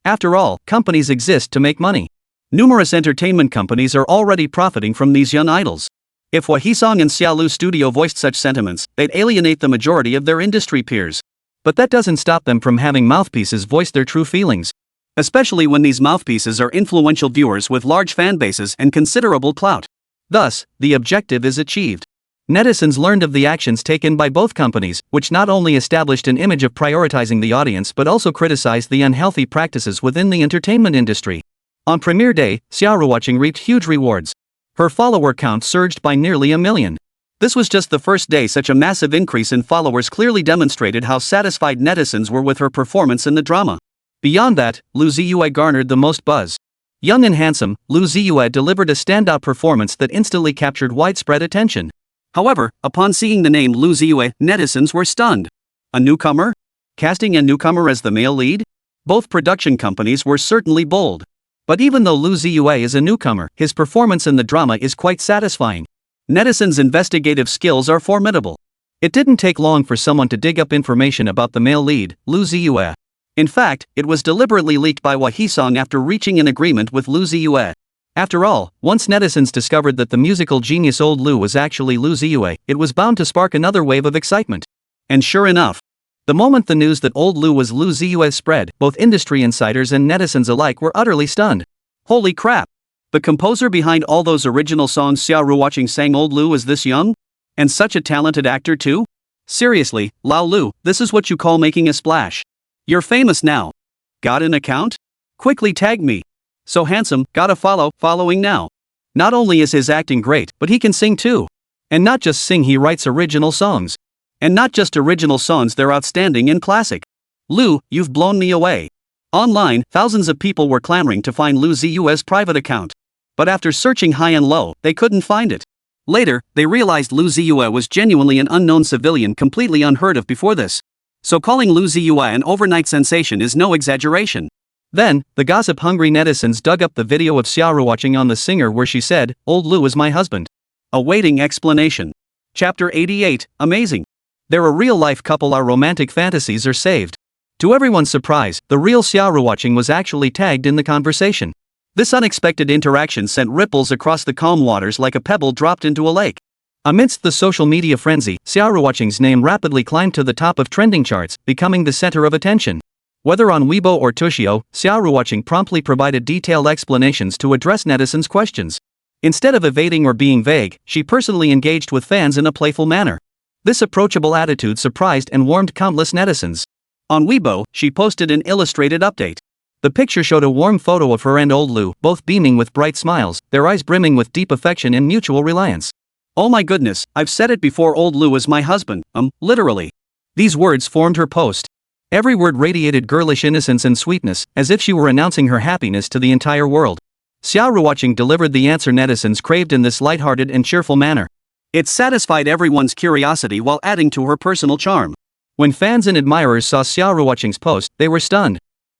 After all, companies exist to make money. Numerous entertainment companies are already profiting from these young idols. If Hwasong and Xia Lu Studio voiced such sentiments, they'd alienate the majority of their industry peers. But that doesn't stop them from having mouthpieces voice their true feelings. Especially when these mouthpieces are influential viewers with large fan bases and considerable clout. Thus, the objective is achieved. Netizens learned of the actions taken by both companies, which not only established an image of prioritizing the audience but also criticized the unhealthy practices within the entertainment industry. On premiere day, Xia Ruoqing reaped huge rewards. Her follower count surged by nearly 1 million. This was just the first day. Such a massive increase in followers clearly demonstrated how satisfied netizens were with her performance in the drama. Beyond that, Lu Ziye garnered the most buzz. Young and handsome, Lu Ziye delivered a standout performance that instantly captured widespread attention. However, upon seeing the name Lu Ziye, netizens were stunned. A newcomer? Casting a newcomer as the male lead? Both production companies were certainly bold. But even though Lu Ziye is a newcomer, his performance in the drama is quite satisfying. Netizens' investigative skills are formidable. It didn't take long for someone to dig up information about the male lead, Lu Ziye. In fact, it was deliberately leaked by Hwasong after reaching an agreement with Lu Ziye. After all, once netizens discovered that the musical genius Old Lu was actually Lu Ziye, it was bound to spark another wave of excitement. And sure enough, the moment the news that Old Lu was Lu Ziye spread, both industry insiders and netizens alike were utterly stunned. Holy crap! The composer behind all those original songs Xia Ruoqing sang Old Lu is this young? And such a talented actor too? Seriously, Lao Lu, this is what you call making a splash. You're famous now. Got an account? Quickly tag me. So handsome, gotta following now. Not only is his acting great, but he can sing too. And not just sing, he writes original songs. And not just original songs, they're outstanding and classic. Lu, you've blown me away. Online, thousands of people were clamoring to find Lu Ziye's private account. But after searching high and low, they couldn't find it. Later, they realized Lu Ziye was genuinely an unknown civilian completely unheard of before this. So calling Lu Ziye an overnight sensation is no exaggeration. Then, the gossip-hungry netizens dug up the video of Xia Ruoqing on the singer where she said, "Old Lu is my husband." Awaiting explanation. Chapter 88, amazing. They're a real-life couple, our romantic fantasies are saved. To everyone's surprise, the real Xia Ruoqing was actually tagged in the conversation. This unexpected interaction sent ripples across the calm waters like a pebble dropped into a lake. Amidst the social media frenzy, Xia Ruoqing's name rapidly climbed to the top of trending charts, becoming the center of attention. Whether on Weibo or Tushio, Xia Ruoqing promptly provided detailed explanations to address netizens' questions. Instead of evading or being vague, she personally engaged with fans in a playful manner. This approachable attitude surprised and warmed countless netizens. On Weibo, she posted an illustrated update. The picture showed a warm photo of her and Old Lu, both beaming with bright smiles, their eyes brimming with deep affection and mutual reliance. "Oh my goodness, I've said it before, Old Lu is my husband, literally." These words formed her post. Every word radiated girlish innocence and sweetness, as if she were announcing her happiness to the entire world. Xia Ruoqing delivered the answer netizens craved in this lighthearted and cheerful manner. It satisfied everyone's curiosity while adding to her personal charm. When fans and admirers saw Xia Ruoqing's post, they were stunned.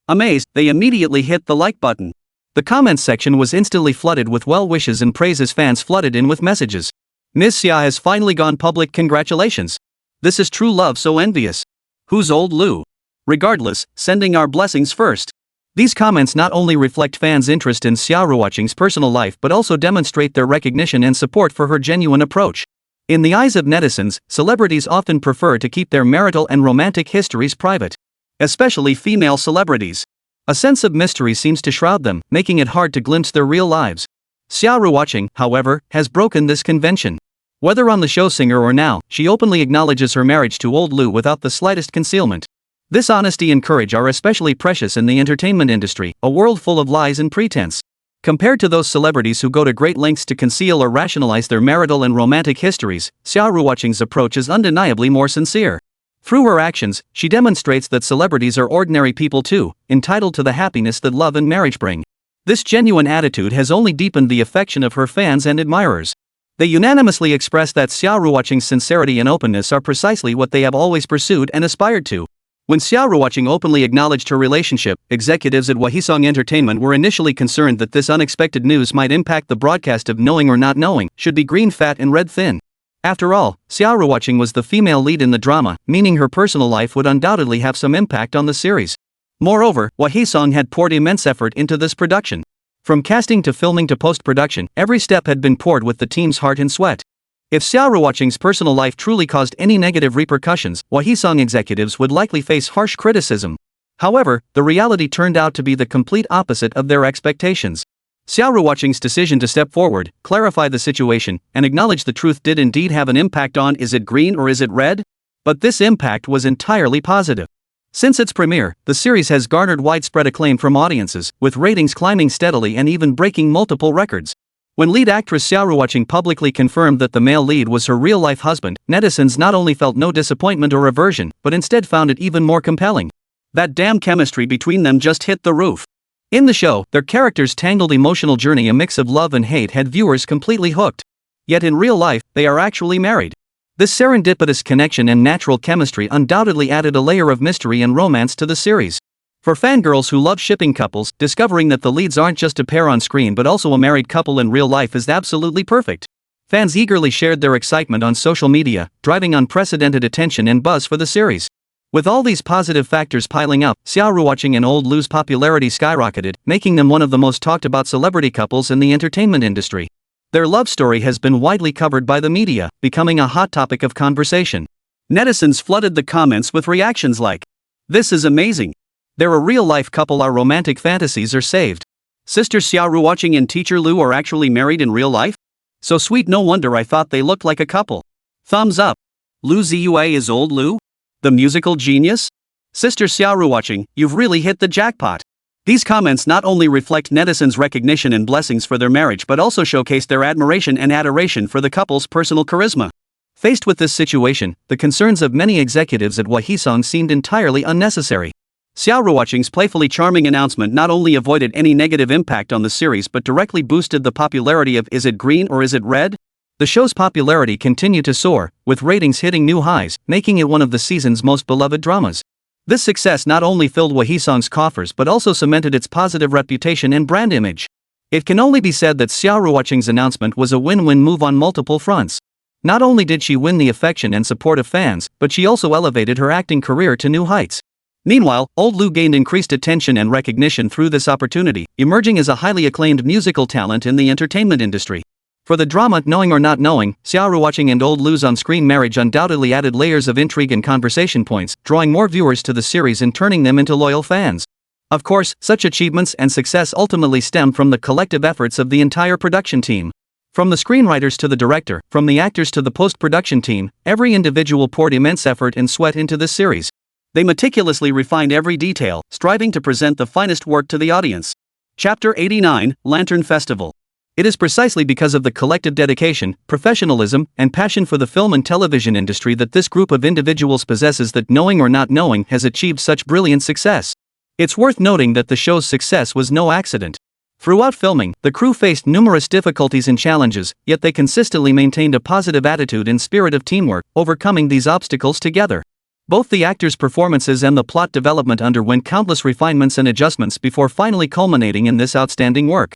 Amazed, they immediately hit the like button. The comments section was instantly flooded with well wishes and praises. Fans flooded in with messages. "Ms. Xia has finally gone public, congratulations. This is true love, so envious. Who's Old Lu? Regardless, sending our blessings first." These comments not only reflect fans' interest in Xia Ruoqing's personal life but also demonstrate their recognition and support for her genuine approach. In the eyes of netizens, celebrities often prefer to keep their marital and romantic histories private. Especially female celebrities. A sense of mystery seems to shroud them, making it hard to glimpse their real lives. Xia Ruoqing, however, has broken this convention. Whether on the show Singer or now, she openly acknowledges her marriage to Old Lu without the slightest concealment. This honesty and courage are especially precious in the entertainment industry, a world full of lies and pretense. Compared to those celebrities who go to great lengths to conceal or rationalize their marital and romantic histories, Xia Ruoqing's approach is undeniably more sincere. Through her actions, she demonstrates that celebrities are ordinary people too, entitled to the happiness that love and marriage bring. This genuine attitude has only deepened the affection of her fans and admirers. They unanimously express that Xia Ruoqing's sincerity and openness are precisely what they have always pursued and aspired to. When Xia Ruoqing openly acknowledged her relationship, executives at White Entertainment were initially concerned that this unexpected news might impact the broadcast of Knowing or Not Knowing, should be green fat and red thin. After all, Xia Ruoqing was the female lead in the drama, meaning her personal life would undoubtedly have some impact on the series. Moreover, White had poured immense effort into this production. From casting to filming to post-production, every step had been poured with the team's heart and sweat. If Xia Ruoqing's personal life truly caused any negative repercussions, White executives would likely face harsh criticism. However, the reality turned out to be the complete opposite of their expectations. Xia Ruoqing's decision to step forward, clarify the situation, and acknowledge the truth did indeed have an impact on is it green or is it red? But this impact was entirely positive. Since its premiere, the series has garnered widespread acclaim from audiences, with ratings climbing steadily and even breaking multiple records. When lead actress Xia Ruoqing publicly confirmed that the male lead was her real-life husband, netizens not only felt no disappointment or aversion, but instead found it even more compelling. That damn chemistry between them just hit the roof. In the show, their characters' tangled emotional journey, a mix of love and hate, had viewers completely hooked. Yet in real life, they are actually married. This serendipitous connection and natural chemistry undoubtedly added a layer of mystery and romance to the series. For fangirls who love shipping couples, discovering that the leads aren't just a pair on screen but also a married couple in real life is absolutely perfect. Fans eagerly shared their excitement on social media, driving unprecedented attention and buzz for the series. With all these positive factors piling up, Xia Ruoqing and Old Lu's popularity skyrocketed, making them one of the most talked about celebrity couples in the entertainment industry. Their love story has been widely covered by the media, becoming a hot topic of conversation. Netizens flooded the comments with reactions like, "This is amazing. They're a real-life couple, our romantic fantasies are saved. Sister Xia Ruoqing and teacher Lu are actually married in real life? So sweet, no wonder I thought they looked like a couple. Thumbs up. Lu Ziye is Old Lu? The musical genius? Sister Xia Ruoqing, you've really hit the jackpot." These comments not only reflect netizens' recognition and blessings for their marriage but also showcase their admiration and adoration for the couple's personal charisma. Faced with this situation, the concerns of many executives at White seemed entirely unnecessary. Xia Ruoqing's playfully charming announcement not only avoided any negative impact on the series but directly boosted the popularity of Is It Green or Is It Red? The show's popularity continued to soar, with ratings hitting new highs, making it one of the season's most beloved dramas. This success not only filled White coffers but also cemented its positive reputation and brand image. It can only be said that Xia Ruoqing's announcement was a win-win move on multiple fronts. Not only did she win the affection and support of fans, but she also elevated her acting career to new heights. Meanwhile, Old Lu gained increased attention and recognition through this opportunity, emerging as a highly acclaimed musical talent in the entertainment industry. For the drama Knowing or Not Knowing, Xia Ruoqing and Old Lu's on-screen marriage undoubtedly added layers of intrigue and conversation points, drawing more viewers to the series and turning them into loyal fans. Of course, such achievements and success ultimately stem from the collective efforts of the entire production team. From the screenwriters to the director, from the actors to the post-production team, every individual poured immense effort and sweat into this series. They meticulously refined every detail, striving to present the finest work to the audience. Chapter 89, Lantern Festival. It is precisely because of the collective dedication, professionalism, and passion for the film and television industry that this group of individuals possesses that Knowing or Not Knowing has achieved such brilliant success. It's worth noting that the show's success was no accident. Throughout filming, the crew faced numerous difficulties and challenges, yet they consistently maintained a positive attitude and spirit of teamwork, overcoming these obstacles together. Both the actors' performances and the plot development underwent countless refinements and adjustments before finally culminating in this outstanding work.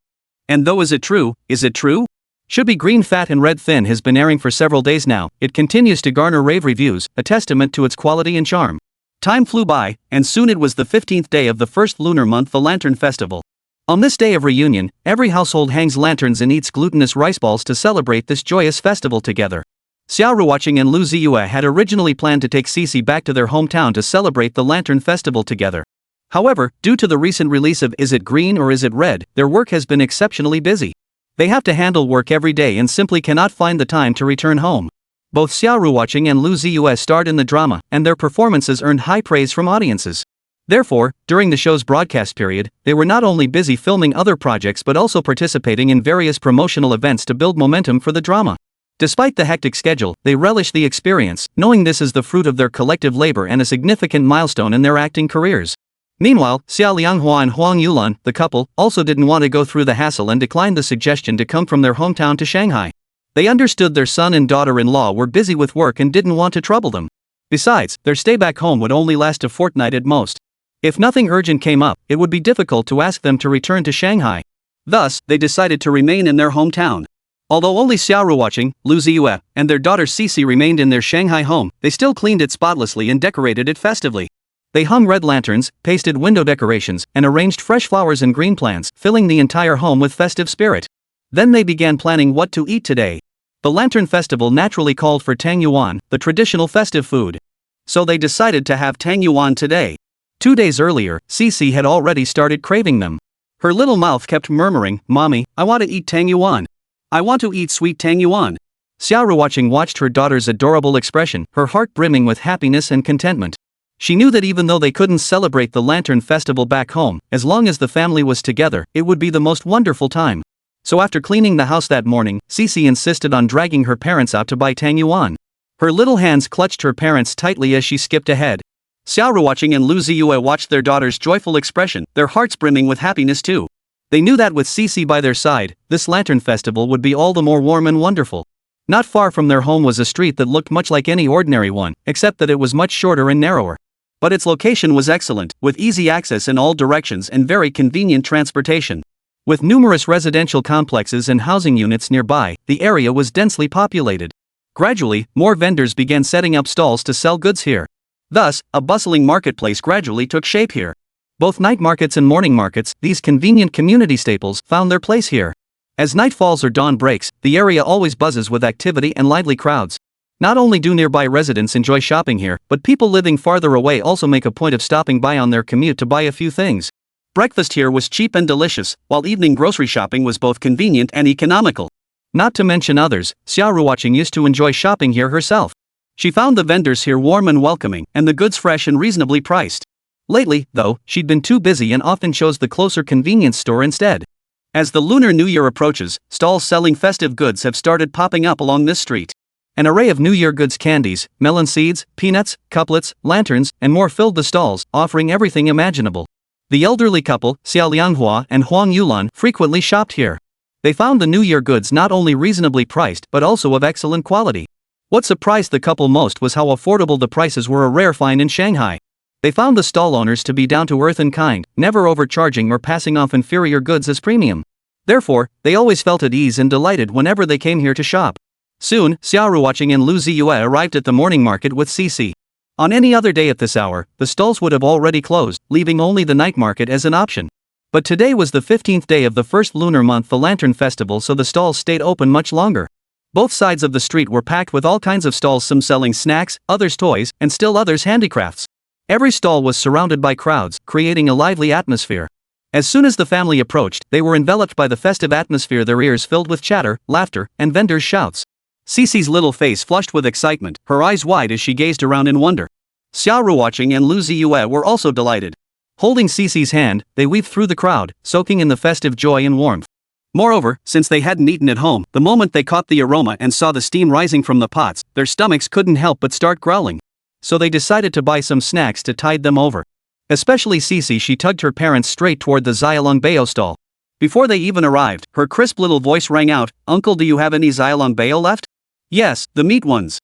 And though Is It True? Is It True? Should Be Green Fat and Red Thin has been airing for several days now, it continues to garner rave reviews, a testament to its quality and charm. Time flew by, and soon it was the 15th day of the first lunar month, the Lantern Festival. On this day of reunion, every household hangs lanterns and eats glutinous rice balls to celebrate this joyous festival together. Xia Ruoqing and Lu Ziye had originally planned to take Xixi back to their hometown to celebrate the Lantern Festival together. However, due to the recent release of Is It Green or Is It Red, their work has been exceptionally busy. They have to handle work every day and simply cannot find the time to return home. Both Xia Ruoqing and Lu Ziye starred in the drama, and their performances earned high praise from audiences. Therefore, during the show's broadcast period, they were not only busy filming other projects but also participating in various promotional events to build momentum for the drama. Despite the hectic schedule, they relish the experience, knowing this is the fruit of their collective labor and a significant milestone in their acting careers. Meanwhile, Xia Lianghua and Huang Yulan, the couple, also didn't want to go through the hassle and declined the suggestion to come from their hometown to Shanghai. They understood their son and daughter-in-law were busy with work and didn't want to trouble them. Besides, their stay back home would only last a fortnight at most. If nothing urgent came up, it would be difficult to ask them to return to Shanghai. Thus, they decided to remain in their hometown. Although only Xia Ruoqing, Lu Ziye, and their daughter Xixi remained in their Shanghai home, they still cleaned it spotlessly and decorated it festively. They hung red lanterns, pasted window decorations, and arranged fresh flowers and green plants, filling the entire home with festive spirit. Then they began planning what to eat today. The Lantern Festival naturally called for tang yuan, the traditional festive food. So they decided to have tang yuan today. 2 days earlier, Xixi had already started craving them. Her little mouth kept murmuring, "Mommy, I want to eat tang yuan. I want to eat sweet tang yuan." Xia Ruoqing watched her daughter's adorable expression, her heart brimming with happiness and contentment. She knew that even though they couldn't celebrate the Lantern Festival back home, as long as the family was together, it would be the most wonderful time. So after cleaning the house that morning, Xixi insisted on dragging her parents out to buy tang yuan. Her little hands clutched her parents tightly as she skipped ahead. Xia Ruoqing and Lu Ziye watched their daughter's joyful expression, their hearts brimming with happiness too. They knew that with Xixi by their side, this Lantern Festival would be all the more warm and wonderful. Not far from their home was a street that looked much like any ordinary one, except that it was much shorter and narrower. But its location was excellent, with easy access in all directions and very convenient transportation. With numerous residential complexes and housing units nearby, the area was densely populated. Gradually, more vendors began setting up stalls to sell goods here. Thus, a bustling marketplace gradually took shape here. Both night markets and morning markets, these convenient community staples, found their place here. As night falls or dawn breaks, the area always buzzes with activity and lively crowds. Not only do nearby residents enjoy shopping here, but people living farther away also make a point of stopping by on their commute to buy a few things. Breakfast here was cheap and delicious, while evening grocery shopping was both convenient and economical. Not to mention others, Xia Ruoqing used to enjoy shopping here herself. She found the vendors here warm and welcoming, and the goods fresh and reasonably priced. Lately, though, she'd been too busy and often chose the closer convenience store instead. As the Lunar New Year approaches, stalls selling festive goods have started popping up along this street. An array of New Year goods, candies, melon seeds, peanuts, couplets, lanterns, and more filled the stalls, offering everything imaginable. The elderly couple, Xia Lianghua and Huang Yulan, frequently shopped here. They found the New Year goods not only reasonably priced but also of excellent quality. What surprised the couple most was how affordable the prices were, a rare find in Shanghai. They found the stall owners to be down to earth and kind, never overcharging or passing off inferior goods as premium. Therefore, they always felt at ease and delighted whenever they came here to shop. Soon, Xia Ruoqing and Lu Ziye arrived at the morning market with Xixi. On any other day at this hour, the stalls would have already closed, leaving only the night market as an option. But today was the 15th day of the first lunar month, the Lantern Festival, so the stalls stayed open much longer. Both sides of the street were packed with all kinds of stalls, some selling snacks, others toys, and still others handicrafts. Every stall was surrounded by crowds, creating a lively atmosphere. As soon as the family approached, they were enveloped by the festive atmosphere, their ears filled with chatter, laughter, and vendors' shouts. Xixi's little face flushed with excitement, her eyes wide as she gazed around in wonder. Xia Ruoqing and Lu Ziye were also delighted. Holding Xixi's hand, they weaved through the crowd, soaking in the festive joy and warmth. Moreover, since they hadn't eaten at home, the moment they caught the aroma and saw the steam rising from the pots, their stomachs couldn't help but start growling. So they decided to buy some snacks to tide them over. Especially Xixi, she tugged her parents straight toward the Xiaolongbao stall. Before they even arrived, her crisp little voice rang out, "Uncle, do you have any Xiaolongbao left?" "Yes, the meat ones."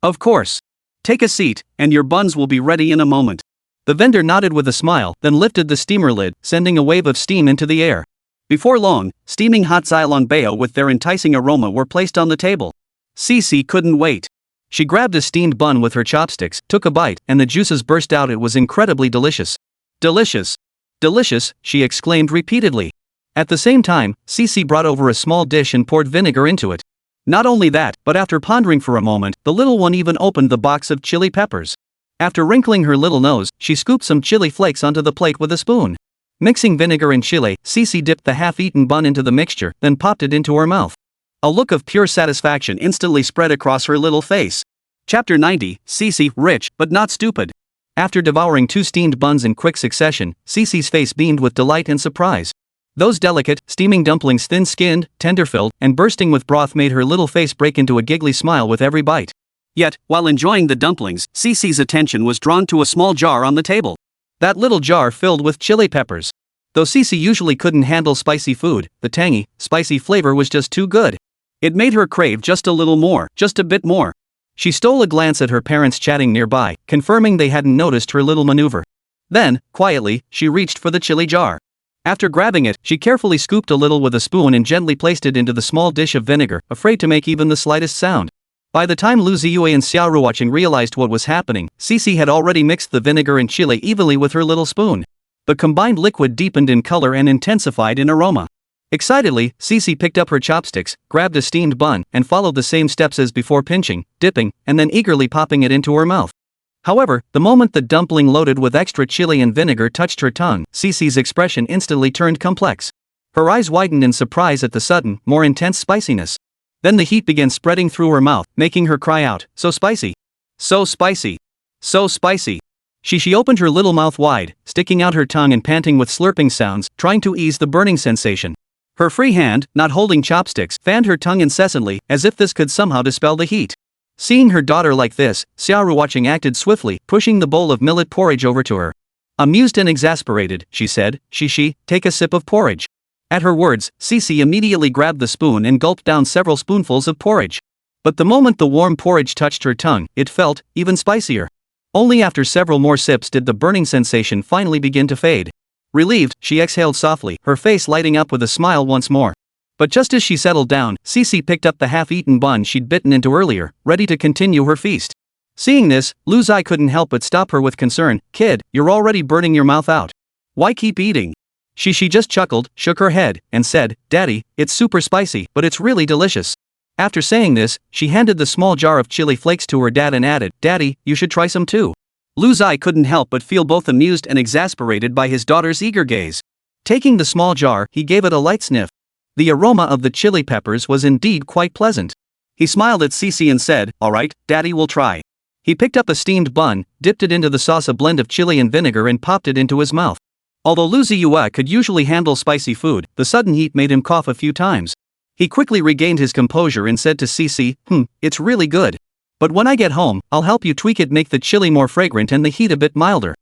"Of course. Take a seat, and your buns will be ready in a moment." The vendor nodded with a smile, then lifted the steamer lid, sending a wave of steam into the air. Before long, steaming hot Xiaolongbao with their enticing aroma were placed on the table. Xixi couldn't wait. She grabbed a steamed bun with her chopsticks, took a bite, and the juices burst out. It was incredibly delicious. "Delicious! Delicious!" she exclaimed repeatedly. At the same time, Xixi brought over a small dish and poured vinegar into it. Not only that, but after pondering for a moment, the little one even opened the box of chili peppers. After wrinkling her little nose, she scooped some chili flakes onto the plate with a spoon. Mixing vinegar and chili, Xixi dipped the half-eaten bun into the mixture, then popped it into her mouth. A look of pure satisfaction instantly spread across her little face. Chapter 90, Xixi, rich, but not stupid. After devouring 2 steamed buns in quick succession, Xixi's face beamed with delight and surprise. Those delicate, steaming dumplings, thin-skinned, tender-filled, and bursting with broth made her little face break into a giggly smile with every bite. Yet, while enjoying the dumplings, Xixi's attention was drawn to a small jar on the table. That little jar filled with chili peppers. Though Xixi usually couldn't handle spicy food, the tangy, spicy flavor was just too good. It made her crave just a little more, just a bit more. She stole a glance at her parents chatting nearby, confirming they hadn't noticed her little maneuver. Then, quietly, she reached for the chili jar. After grabbing it, she carefully scooped a little with a spoon and gently placed it into the small dish of vinegar, afraid to make even the slightest sound. By the time Lu Ziye and Xia Ruoqing realized what was happening, Xixi had already mixed the vinegar and chili evenly with her little spoon. The combined liquid deepened in color and intensified in aroma. Excitedly, Xixi picked up her chopsticks, grabbed a steamed bun, and followed the same steps as before, pinching, dipping, and then eagerly popping it into her mouth. However, the moment the dumpling loaded with extra chili and vinegar touched her tongue, Xixi's expression instantly turned complex. Her eyes widened in surprise at the sudden, more intense spiciness. Then the heat began spreading through her mouth, making her cry out, "So spicy! So spicy! So spicy!" She opened her little mouth wide, sticking out her tongue and panting with slurping sounds, trying to ease the burning sensation. Her free hand, not holding chopsticks, fanned her tongue incessantly, as if this could somehow dispel the heat. Seeing her daughter like this, Xia Ruoqing acted swiftly, pushing the bowl of millet porridge over to her. Amused and exasperated, she said, "Xixi, take a sip of porridge." At her words, Xixi immediately grabbed the spoon and gulped down several spoonfuls of porridge. But the moment the warm porridge touched her tongue, it felt even spicier. Only after several more sips did the burning sensation finally begin to fade. Relieved, she exhaled softly, her face lighting up with a smile once more. But just as she settled down, Xixi picked up the half-eaten bun she'd bitten into earlier, ready to continue her feast. Seeing this, Lu Ziye couldn't help but stop her with concern. "Kid, you're already burning your mouth out. Why keep eating?" She just chuckled, shook her head, and said, "Daddy, it's super spicy, but it's really delicious." After saying this, she handed the small jar of chili flakes to her dad and added, "Daddy, you should try some too." Lu Ziye couldn't help but feel both amused and exasperated by his daughter's eager gaze. Taking the small jar, he gave it a light sniff. The aroma of the chili peppers was indeed quite pleasant. He smiled at Xixi and said, "All right, Daddy will try." He picked up a steamed bun, dipped it into the sauce, a blend of chili and vinegar, and popped it into his mouth. Although Lu Ziye could usually handle spicy food, the sudden heat made him cough a few times. He quickly regained his composure and said to Xixi, "It's really good. But when I get home, I'll help you tweak it, make the chili more fragrant and the heat a bit milder."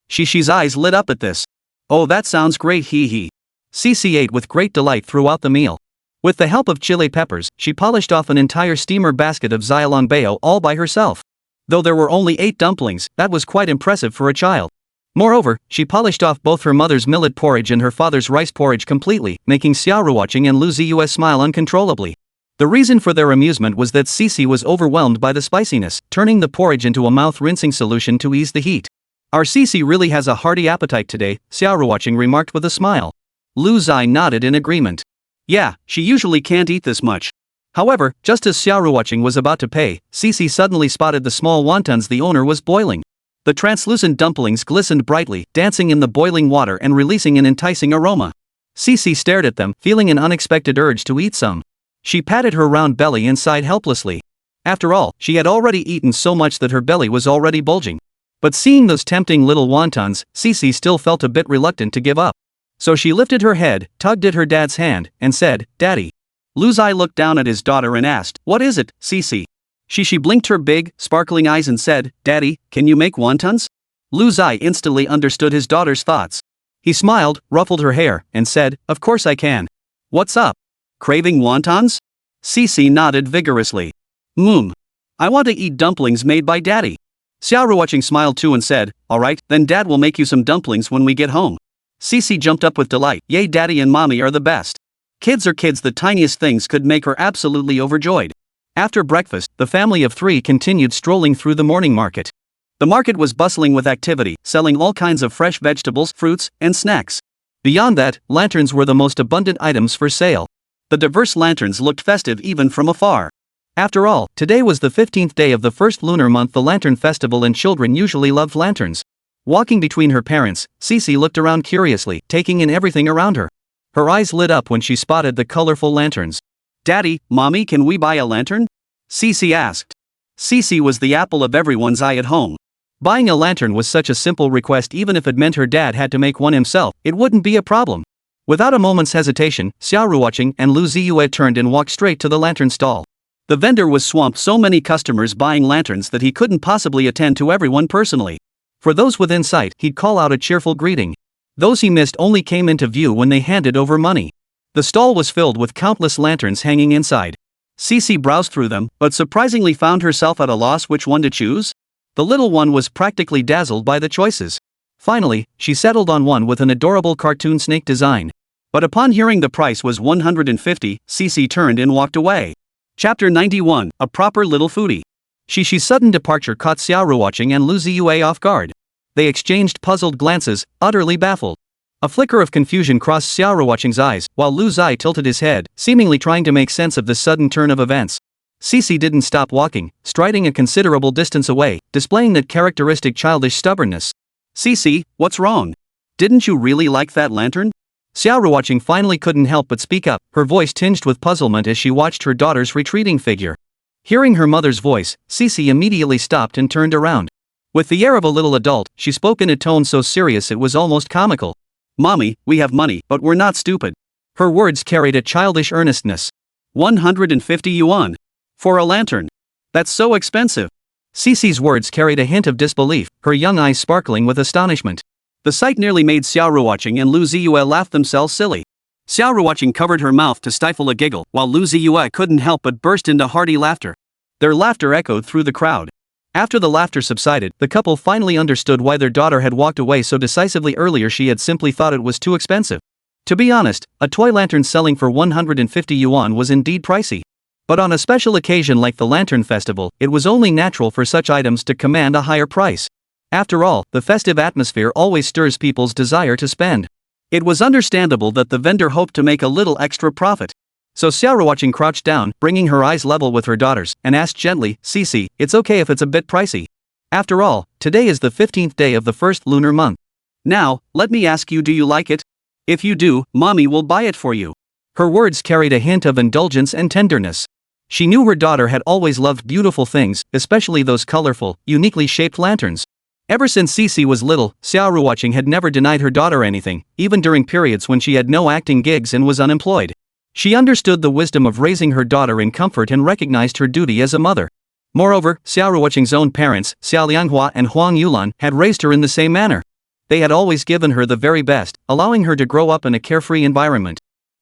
Xixi's eyes lit up at this. "Oh, that sounds great, he. Xixi ate with great delight throughout the meal. With the help of chili peppers, she polished off an entire steamer basket of xiaolongbao all by herself. Though there were only 8 dumplings, that was quite impressive for a child. Moreover, she polished off both her mother's millet porridge and her father's rice porridge completely, making Xia Ruoqing and Lu Ziye smile uncontrollably. The reason for their amusement was that Xixi was overwhelmed by the spiciness, turning the porridge into a mouth-rinsing solution to ease the heat. "Our Xixi really has a hearty appetite today," Xia Ruoqing remarked with a smile. Lu Ziye nodded in agreement. "Yeah, she usually can't eat this much." However, just as Xia Ruoqing was about to pay, Xixi suddenly spotted the small wontons the owner was boiling. The translucent dumplings glistened brightly, dancing in the boiling water and releasing an enticing aroma. Xixi stared at them, feeling an unexpected urge to eat some. She patted her round belly and sighed helplessly. After all, she had already eaten so much that her belly was already bulging. But seeing those tempting little wontons, Xixi still felt a bit reluctant to give up. So she lifted her head, tugged at her dad's hand, and said, "Daddy." Lu Ziye looked down at his daughter and asked, "What is it, Xixi?" She blinked her big, sparkling eyes and said, "Daddy, can you make wontons?" Lu Ziye instantly understood his daughter's thoughts. He smiled, ruffled her hair, and said, "Of course I can. What's up? Craving wontons?" Xixi nodded vigorously. I want to eat dumplings made by Daddy." Xia Ruoqing smiled too and said, "All right, then Dad will make you some dumplings when we get home." Xixi jumped up with delight. "Yay, Daddy and Mommy are the best." Kids are kids, the tiniest things could make her absolutely overjoyed. After breakfast, the family of 3 continued strolling through the morning market. The market was bustling with activity, selling all kinds of fresh vegetables, fruits, and snacks. Beyond that, lanterns were the most abundant items for sale. The diverse lanterns looked festive even from afar. After all, today was the 15th day of the first lunar month, the Lantern Festival, and children usually loved lanterns. Walking between her parents, Xixi looked around curiously, taking in everything around her. Her eyes lit up when she spotted the colorful lanterns. "Daddy, Mommy, can we buy a lantern?" Xixi asked. Xixi was the apple of everyone's eye at home. Buying a lantern was such a simple request, even if it meant her dad had to make one himself, it wouldn't be a problem. Without a moment's hesitation, Xia Ruoqing and Lu Ziye turned and walked straight to the lantern stall. The vendor was swamped so many customers buying lanterns that he couldn't possibly attend to everyone personally. For those within sight, he'd call out a cheerful greeting. Those he missed only came into view when they handed over money. The stall was filled with countless lanterns hanging inside. Xixi browsed through them, but surprisingly found herself at a loss which one to choose. The little one was practically dazzled by the choices. Finally, she settled on one with an adorable cartoon snake design. But upon hearing the price was 150, Xixi turned and walked away. Chapter 91, A Proper Little Foodie. Xixi's sudden departure caught Xia Ruoqing and Lu Ziye off guard. They exchanged puzzled glances, utterly baffled. A flicker of confusion crossed Xia Ruoqing's eyes, while Lu Ziye tilted his head, seemingly trying to make sense of this sudden turn of events. Xixi didn't stop walking, striding a considerable distance away, displaying that characteristic childish stubbornness. "Xixi, what's wrong? Didn't you really like that lantern?" Xia Ruoqing finally couldn't help but speak up, her voice tinged with puzzlement as she watched her daughter's retreating figure. Hearing her mother's voice, Xixi immediately stopped and turned around. With the air of a little adult, she spoke in a tone so serious it was almost comical. "Mommy, we have money, but we're not stupid." Her words carried a childish earnestness. 150 yuan. For a lantern. That's so expensive. Xixi's words carried a hint of disbelief, her young eyes sparkling with astonishment. The sight nearly made Xia Ruoqing and Lu Ziye laugh themselves silly. Xia Ruoqing covered her mouth to stifle a giggle, while Lu Ziye couldn't help but burst into hearty laughter. Their laughter echoed through the crowd. After the laughter subsided, the couple finally understood why their daughter had walked away so decisively earlier. She had simply thought it was too expensive. To be honest, a toy lantern selling for 150 yuan was indeed pricey. But on a special occasion like the Lantern Festival, it was only natural for such items to command a higher price. After all, the festive atmosphere always stirs people's desire to spend. It was understandable that the vendor hoped to make a little extra profit. So Xia Ruoqing crouched down, bringing her eyes level with her daughter's, and asked gently, "Xixi, it's okay if it's a bit pricey. After all, today is the 15th day of the first lunar month. Now, let me ask you, do you like it? If you do, mommy will buy it for you." Her words carried a hint of indulgence and tenderness. She knew her daughter had always loved beautiful things, especially those colorful, uniquely shaped lanterns. Ever since Xixi was little, Xia Ruoqing had never denied her daughter anything, even during periods when she had no acting gigs and was unemployed. She understood the wisdom of raising her daughter in comfort and recognized her duty as a mother. Moreover, Xia Ruoqing's own parents, Xia Lianghua and Huang Yulan, had raised her in the same manner. They had always given her the very best, allowing her to grow up in a carefree environment.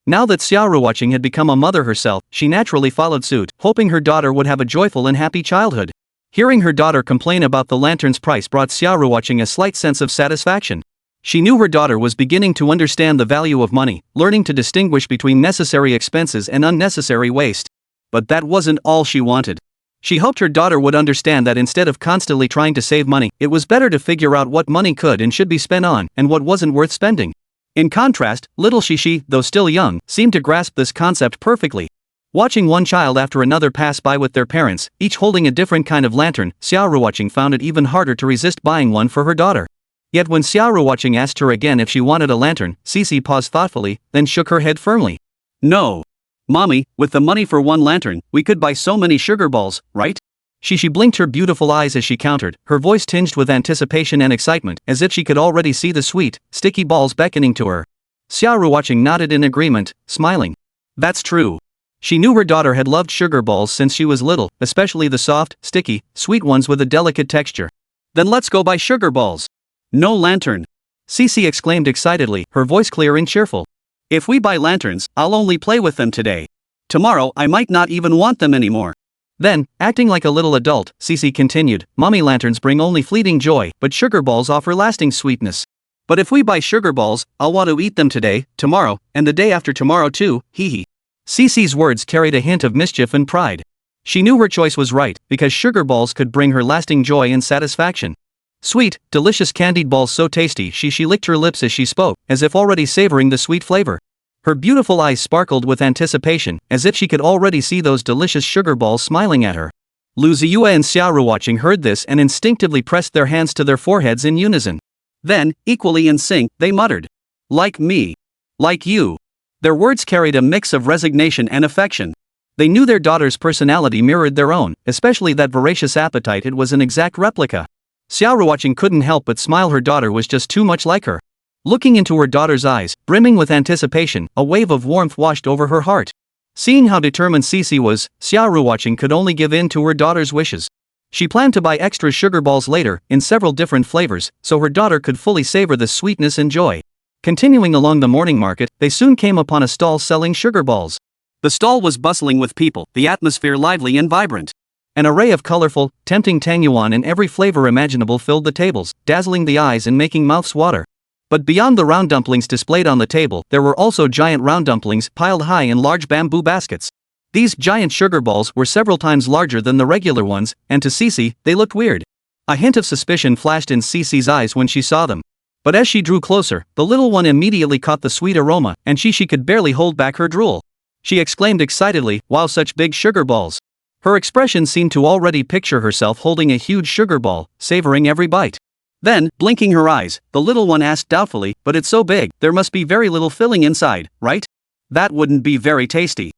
Now that Xia Ruoqing had become a mother herself, she naturally followed suit, hoping her daughter would have a joyful and happy childhood. Hearing her daughter complain about the lantern's price brought Xia Ruoqing a slight sense of satisfaction. She knew her daughter was beginning to understand the value of money, learning to distinguish between necessary expenses and unnecessary waste. But that wasn't all she wanted. She hoped her daughter would understand that instead of constantly trying to save money, it was better to figure out what money could and should be spent on, and what wasn't worth spending. In contrast, little Xixi, though still young, seemed to grasp this concept perfectly. Watching one child after another pass by with their parents, each holding a different kind of lantern, Xia Ruoqing found it even harder to resist buying one for her daughter. Yet when Xia Ruoqing asked her again if she wanted a lantern, Xixi paused thoughtfully, then shook her head firmly. "No. Mommy, with the money for one lantern, we could buy so many sugar balls, right?" Xixi blinked her beautiful eyes as she countered, her voice tinged with anticipation and excitement, as if she could already see the sweet, sticky balls beckoning to her. Xia Ruoqing nodded in agreement, smiling. That's true. She knew her daughter had loved sugar balls since she was little, especially the soft, sticky, sweet ones with a delicate texture. "Then let's go buy sugar balls." "No lantern!" Xixi exclaimed excitedly, her voice clear and cheerful. "If we buy lanterns, I'll only play with them today. Tomorrow I might not even want them anymore." Then, acting like a little adult, Xixi continued, "Mommy, lanterns bring only fleeting joy, but sugar balls offer lasting sweetness. But if we buy sugar balls, I'll want to eat them today, tomorrow, and the day after tomorrow too, hee. Xixi's words carried a hint of mischief and pride. She knew her choice was right, because sugar balls could bring her lasting joy and satisfaction. Sweet, delicious candied balls so tasty, she licked her lips as she spoke, as if already savoring the sweet flavor. Her beautiful eyes sparkled with anticipation, as if she could already see those delicious sugar balls smiling at her. Lu Ziye and Xia Ruoqing heard this and instinctively pressed their hands to their foreheads in unison. Then, equally in sync, they muttered, "Like me. Like you." Their words carried a mix of resignation and affection. They knew their daughter's personality mirrored their own, especially that voracious appetite. It was an exact replica. Xia Ruoqing couldn't help but smile. Her daughter was just too much like her. Looking into her daughter's eyes, brimming with anticipation, a wave of warmth washed over her heart. Seeing how determined Xixi was, Xia Ruoqing could only give in to her daughter's wishes. She planned to buy extra sugar balls later, in several different flavors, so her daughter could fully savor the sweetness and joy. Continuing along the morning market, they soon came upon a stall selling sugar balls. The stall was bustling with people, the atmosphere lively and vibrant. An array of colorful, tempting tangyuan in every flavor imaginable filled the tables, dazzling the eyes and making mouths water. But beyond the round dumplings displayed on the table, there were also giant round dumplings piled high in large bamboo baskets. These giant sugar balls were several times larger than the regular ones, and to Xixi, they looked weird. A hint of suspicion flashed in Xixi's eyes when she saw them. But as she drew closer, the little one immediately caught the sweet aroma, and she could barely hold back her drool. She exclaimed excitedly, "Wow, such big sugar balls!" Her expression seemed to already picture herself holding a huge sugar ball, savoring every bite. Then, blinking her eyes, the little one asked doubtfully, "But it's so big, there must be very little filling inside, right? That wouldn't be very tasty."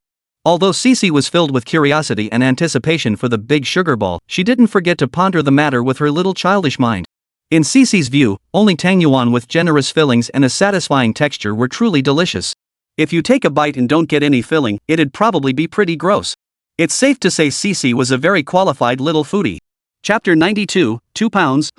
Although Xixi was filled with curiosity and anticipation for the big sugar ball, she didn't forget to ponder the matter with her little childish mind. In Xixi's view, only tangyuan with generous fillings and a satisfying texture were truly delicious. If you take a bite and don't get any filling, it'd probably be pretty gross. It's safe to say Xixi was a very qualified little foodie. Chapter 92, 2 pounds,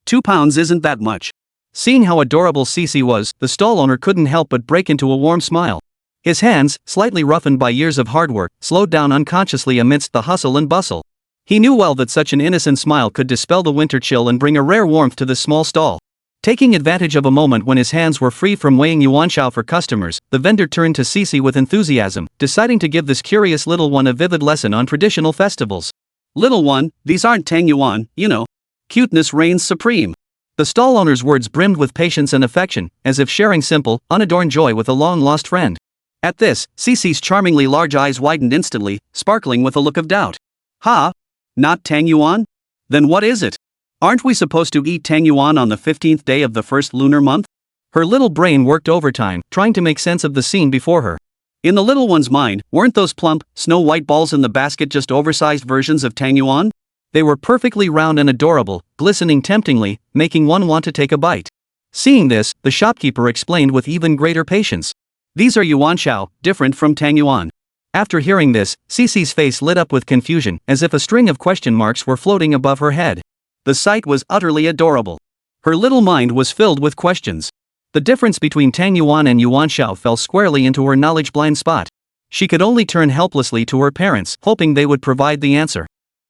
2 pounds isn't that much. Seeing how adorable Xixi was, the stall owner couldn't help but break into a warm smile. His hands, slightly roughened by years of hard work, slowed down unconsciously amidst the hustle and bustle. He knew well that such an innocent smile could dispel the winter chill and bring a rare warmth to this small stall. Taking advantage of a moment when his hands were free from weighing yuanxiao for customers, the vendor turned to Xixi with enthusiasm, deciding to give this curious little one a vivid lesson on traditional festivals. "Little one, these aren't tangyuan, you know. Cuteness reigns supreme." The stall owner's words brimmed with patience and affection, as if sharing simple, unadorned joy with a long-lost friend. At this, Xixi's charmingly large eyes widened instantly, sparkling with a look of doubt. "Ha? Not tangyuan? Then what is it? Aren't we supposed to eat tangyuan on the 15th day of the first lunar month?" Her little brain worked overtime, trying to make sense of the scene before her. In the little one's mind, weren't those plump, snow-white balls in the basket just oversized versions of tangyuan? They were perfectly round and adorable, glistening temptingly, making one want to take a bite. Seeing this, the shopkeeper explained with even greater patience. "These are yuanxiao, different from tangyuan." After hearing this, Xixi's face lit up with confusion, as if a string of question marks were floating above her head. The sight was utterly adorable. Her little mind was filled with questions. The difference between tangyuan and yuanxiao fell squarely into her knowledge-blind spot. She could only turn helplessly to her parents, hoping they would provide the answer.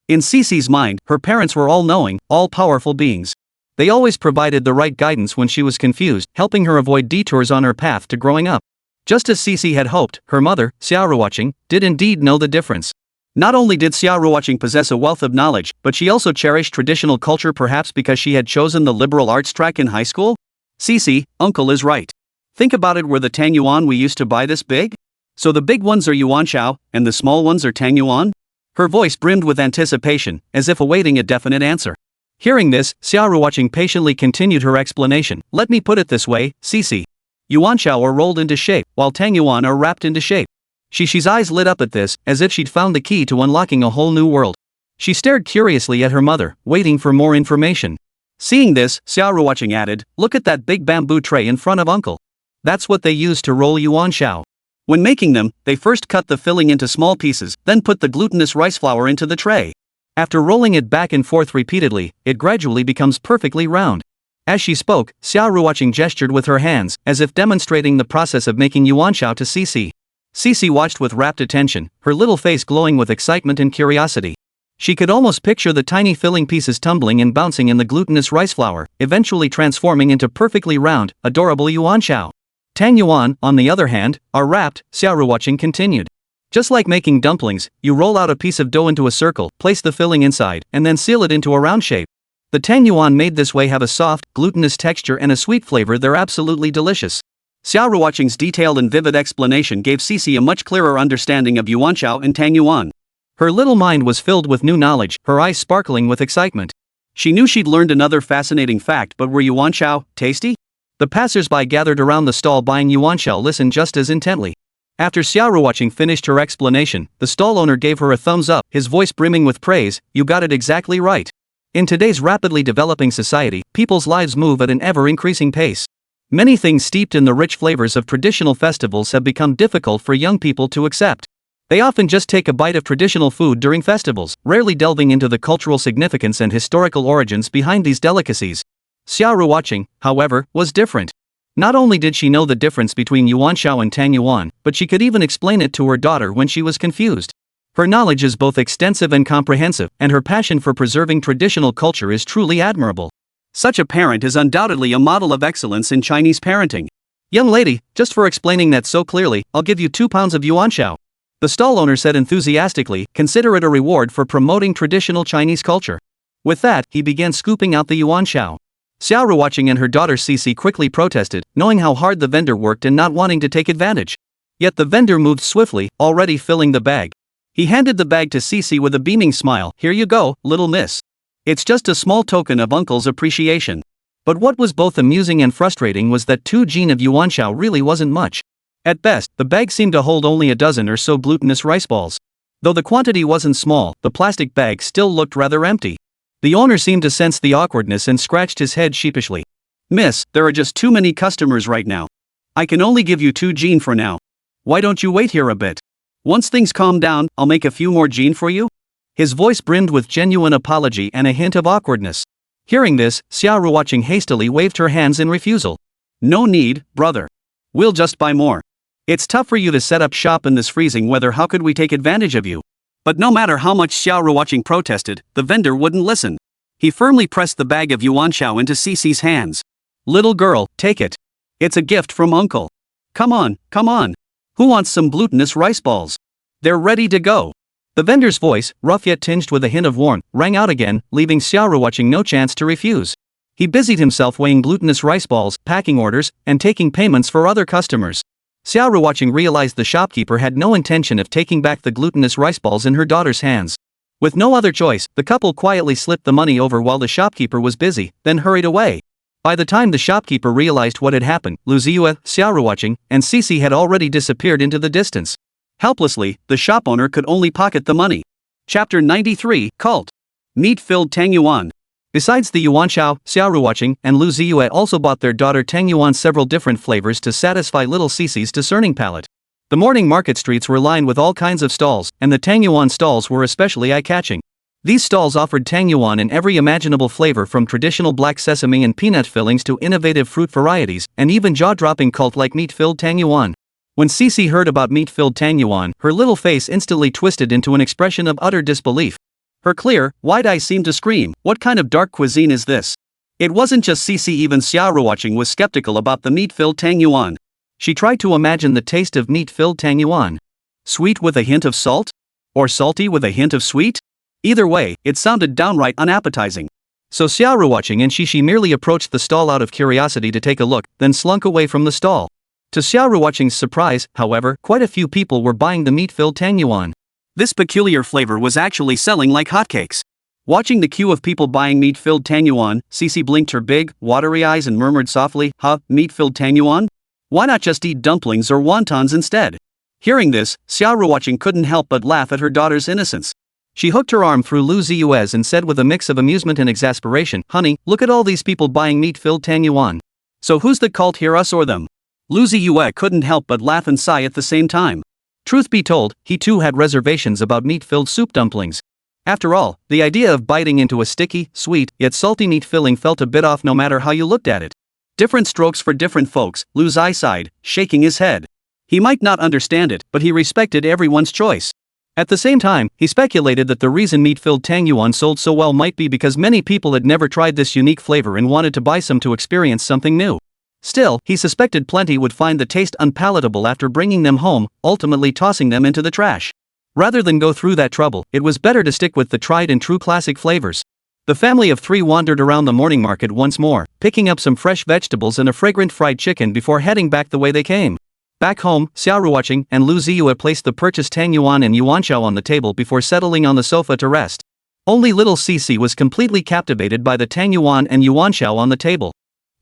In Xixi's mind, her parents were all-knowing, all-powerful beings. They always provided the right guidance when she was confused, helping her avoid detours on her path to growing up. Just as Xixi had hoped, her mother, Xia Ruoqing, did indeed know the difference. Not only did Xia Ruoqing possess a wealth of knowledge, but she also cherished traditional culture, perhaps because she had chosen the liberal arts track in high school? "Xixi, uncle is right. Think about it, were the tangyuan we used to buy this big? So the big ones are yuanxiao, and the small ones are tangyuan?" Her voice brimmed with anticipation, as if awaiting a definite answer. Hearing this, Xia Ruoqing patiently continued her explanation. "Let me put it this way, Xixi. Yuanxiao are rolled into shape, while tangyuan are wrapped into shape." Xixi's eyes lit up at this, as if she'd found the key to unlocking a whole new world. She stared curiously at her mother, waiting for more information. Seeing this, Xia Ruoqing added, "Look at that big bamboo tray in front of uncle. That's what they use to roll yuanxiao. When making them, they first cut the filling into small pieces, then put the glutinous rice flour into the tray. After rolling it back and forth repeatedly, it gradually becomes perfectly round." As she spoke, Xia Ruoqing gestured with her hands, as if demonstrating the process of making yuanxiao to Xixi. Xixi watched with rapt attention, her little face glowing with excitement and curiosity. She could almost picture the tiny filling pieces tumbling and bouncing in the glutinous rice flour, eventually transforming into perfectly round, adorable yuanxiao. Tangyuan, on the other hand, are wrapped, Xia Ruoqing continued. Just like making dumplings, you roll out a piece of dough into a circle, place the filling inside, and then seal it into a round shape. The tangyuan made this way have a soft, glutinous texture and a sweet flavor. They're absolutely delicious. Xia Ruoqing's detailed and vivid explanation gave Xixi a much clearer understanding of yuanxiao and tangyuan. Her little mind was filled with new knowledge, her eyes sparkling with excitement. She knew she'd learned another fascinating fact, but were yuanxiao tasty? The passers-by gathered around the stall buying yuanxiao listened just as intently. After Xia Ruoqing finished her explanation, the stall owner gave her a thumbs up, his voice brimming with praise. "You got it exactly right. In today's rapidly developing society, people's lives move at an ever-increasing pace. Many things steeped in the rich flavors of traditional festivals have become difficult for young people to accept. They often just take a bite of traditional food during festivals, rarely delving into the cultural significance and historical origins behind these delicacies. Xia Ruoqing, however, was different. Not only did she know the difference between yuanxiao and tangyuan, but she could even explain it to her daughter when she was confused. Her knowledge is both extensive and comprehensive, and her passion for preserving traditional culture is truly admirable. Such a parent is undoubtedly a model of excellence in Chinese parenting. Young lady, just for explaining that so clearly, I'll give you 2 pounds of yuanxiao. The stall owner said enthusiastically, consider it a reward for promoting traditional Chinese culture. With that, he began scooping out the yuanxiao. Xia Ruoqing and her daughter Xixi quickly protested, knowing how hard the vendor worked and not wanting to take advantage. Yet the vendor moved swiftly, already filling the bag. He handed the bag to Xixi with a beaming smile. Here you go, little miss. It's just a small token of uncle's appreciation. But what was both amusing and frustrating was that 2 jin of yuanxiao really wasn't much. At best, the bag seemed to hold only a dozen or so glutinous rice balls. Though the quantity wasn't small, the plastic bag still looked rather empty. The owner seemed to sense the awkwardness and scratched his head sheepishly. Miss, there are just too many customers right now. I can only give you 2 jin for now. Why don't you wait here a bit? Once things calm down, I'll make a few more jin for you? His voice brimmed with genuine apology and a hint of awkwardness. Hearing this, Xia Ruoqing hastily waved her hands in refusal. No need, brother. We'll just buy more. It's tough for you to set up shop in this freezing weather. How could we take advantage of you? But no matter how much Xia Ruoqing protested, the vendor wouldn't listen. He firmly pressed the bag of yuanxiao into Xixi's hands. Little girl, take it. It's a gift from uncle. Come on, come on. Who wants some glutinous rice balls? They're ready to go. The vendor's voice, rough yet tinged with a hint of warmth, rang out again, leaving Xia Ruoqing no chance to refuse. He busied himself weighing glutinous rice balls, packing orders, and taking payments for other customers. Xia Ruoqing realized the shopkeeper had no intention of taking back the glutinous rice balls in her daughter's hands. With no other choice, the couple quietly slipped the money over while the shopkeeper was busy, then hurried away. By the time the shopkeeper realized what had happened, Lu Ziye, Xia Ruoqing, and Xixi had already disappeared into the distance. Helplessly, the shop owner could only pocket the money. Chapter 93, Cult. Meat-filled tangyuan. Besides the yuanxiao, Xia Ruoqing and Lu Ziye also bought their daughter tangyuan several different flavors to satisfy little Xixi's discerning palate. The morning market streets were lined with all kinds of stalls, and the tangyuan stalls were especially eye-catching. These stalls offered tangyuan in every imaginable flavor, from traditional black sesame and peanut fillings to innovative fruit varieties, and even jaw-dropping cult-like meat-filled tangyuan. When Xixi heard about meat-filled tangyuan, her little face instantly twisted into an expression of utter disbelief. Her clear, wide eyes seemed to scream, what kind of dark cuisine is this? It wasn't just Xixi, even Xia Ruoqing was skeptical about the meat-filled tangyuan. She tried to imagine the taste of meat-filled tangyuan. Sweet with a hint of salt? Or salty with a hint of sweet? Either way, it sounded downright unappetizing. So Xia Ruoqing and Xixi merely approached the stall out of curiosity to take a look, then slunk away from the stall. To Xia Ruoqing's surprise, however, quite a few people were buying the meat-filled tangyuan. This peculiar flavor was actually selling like hotcakes. Watching the queue of people buying meat-filled tangyuan, Xixi blinked her big, watery eyes and murmured softly, meat-filled tangyuan? Why not just eat dumplings or wontons instead? Hearing this, Xia Ruoqing couldn't help but laugh at her daughter's innocence. She hooked her arm through Lu Ziye's and said with a mix of amusement and exasperation, honey, look at all these people buying meat-filled tangyuan. So who's the cult here, us or them? Lu Ziye couldn't help but laugh and sigh at the same time. Truth be told, he too had reservations about meat-filled soup dumplings. After all, the idea of biting into a sticky, sweet, yet salty meat filling felt a bit off no matter how you looked at it. Different strokes for different folks, Lu Ziye sighed, shaking his head. He might not understand it, but he respected everyone's choice. At the same time, he speculated that the reason meat-filled tangyuan sold so well might be because many people had never tried this unique flavor and wanted to buy some to experience something new. Still, he suspected plenty would find the taste unpalatable after bringing them home, ultimately tossing them into the trash. Rather than go through that trouble, it was better to stick with the tried and true classic flavors. The family of 3 wandered around the morning market once more, picking up some fresh vegetables and a fragrant fried chicken before heading back the way they came. Back home, Xia Ruoqing and Lu Ziye placed the purchased tangyuan and yuanxiao on the table before settling on the sofa to rest. Only little Xixi was completely captivated by the tangyuan and yuanxiao on the table.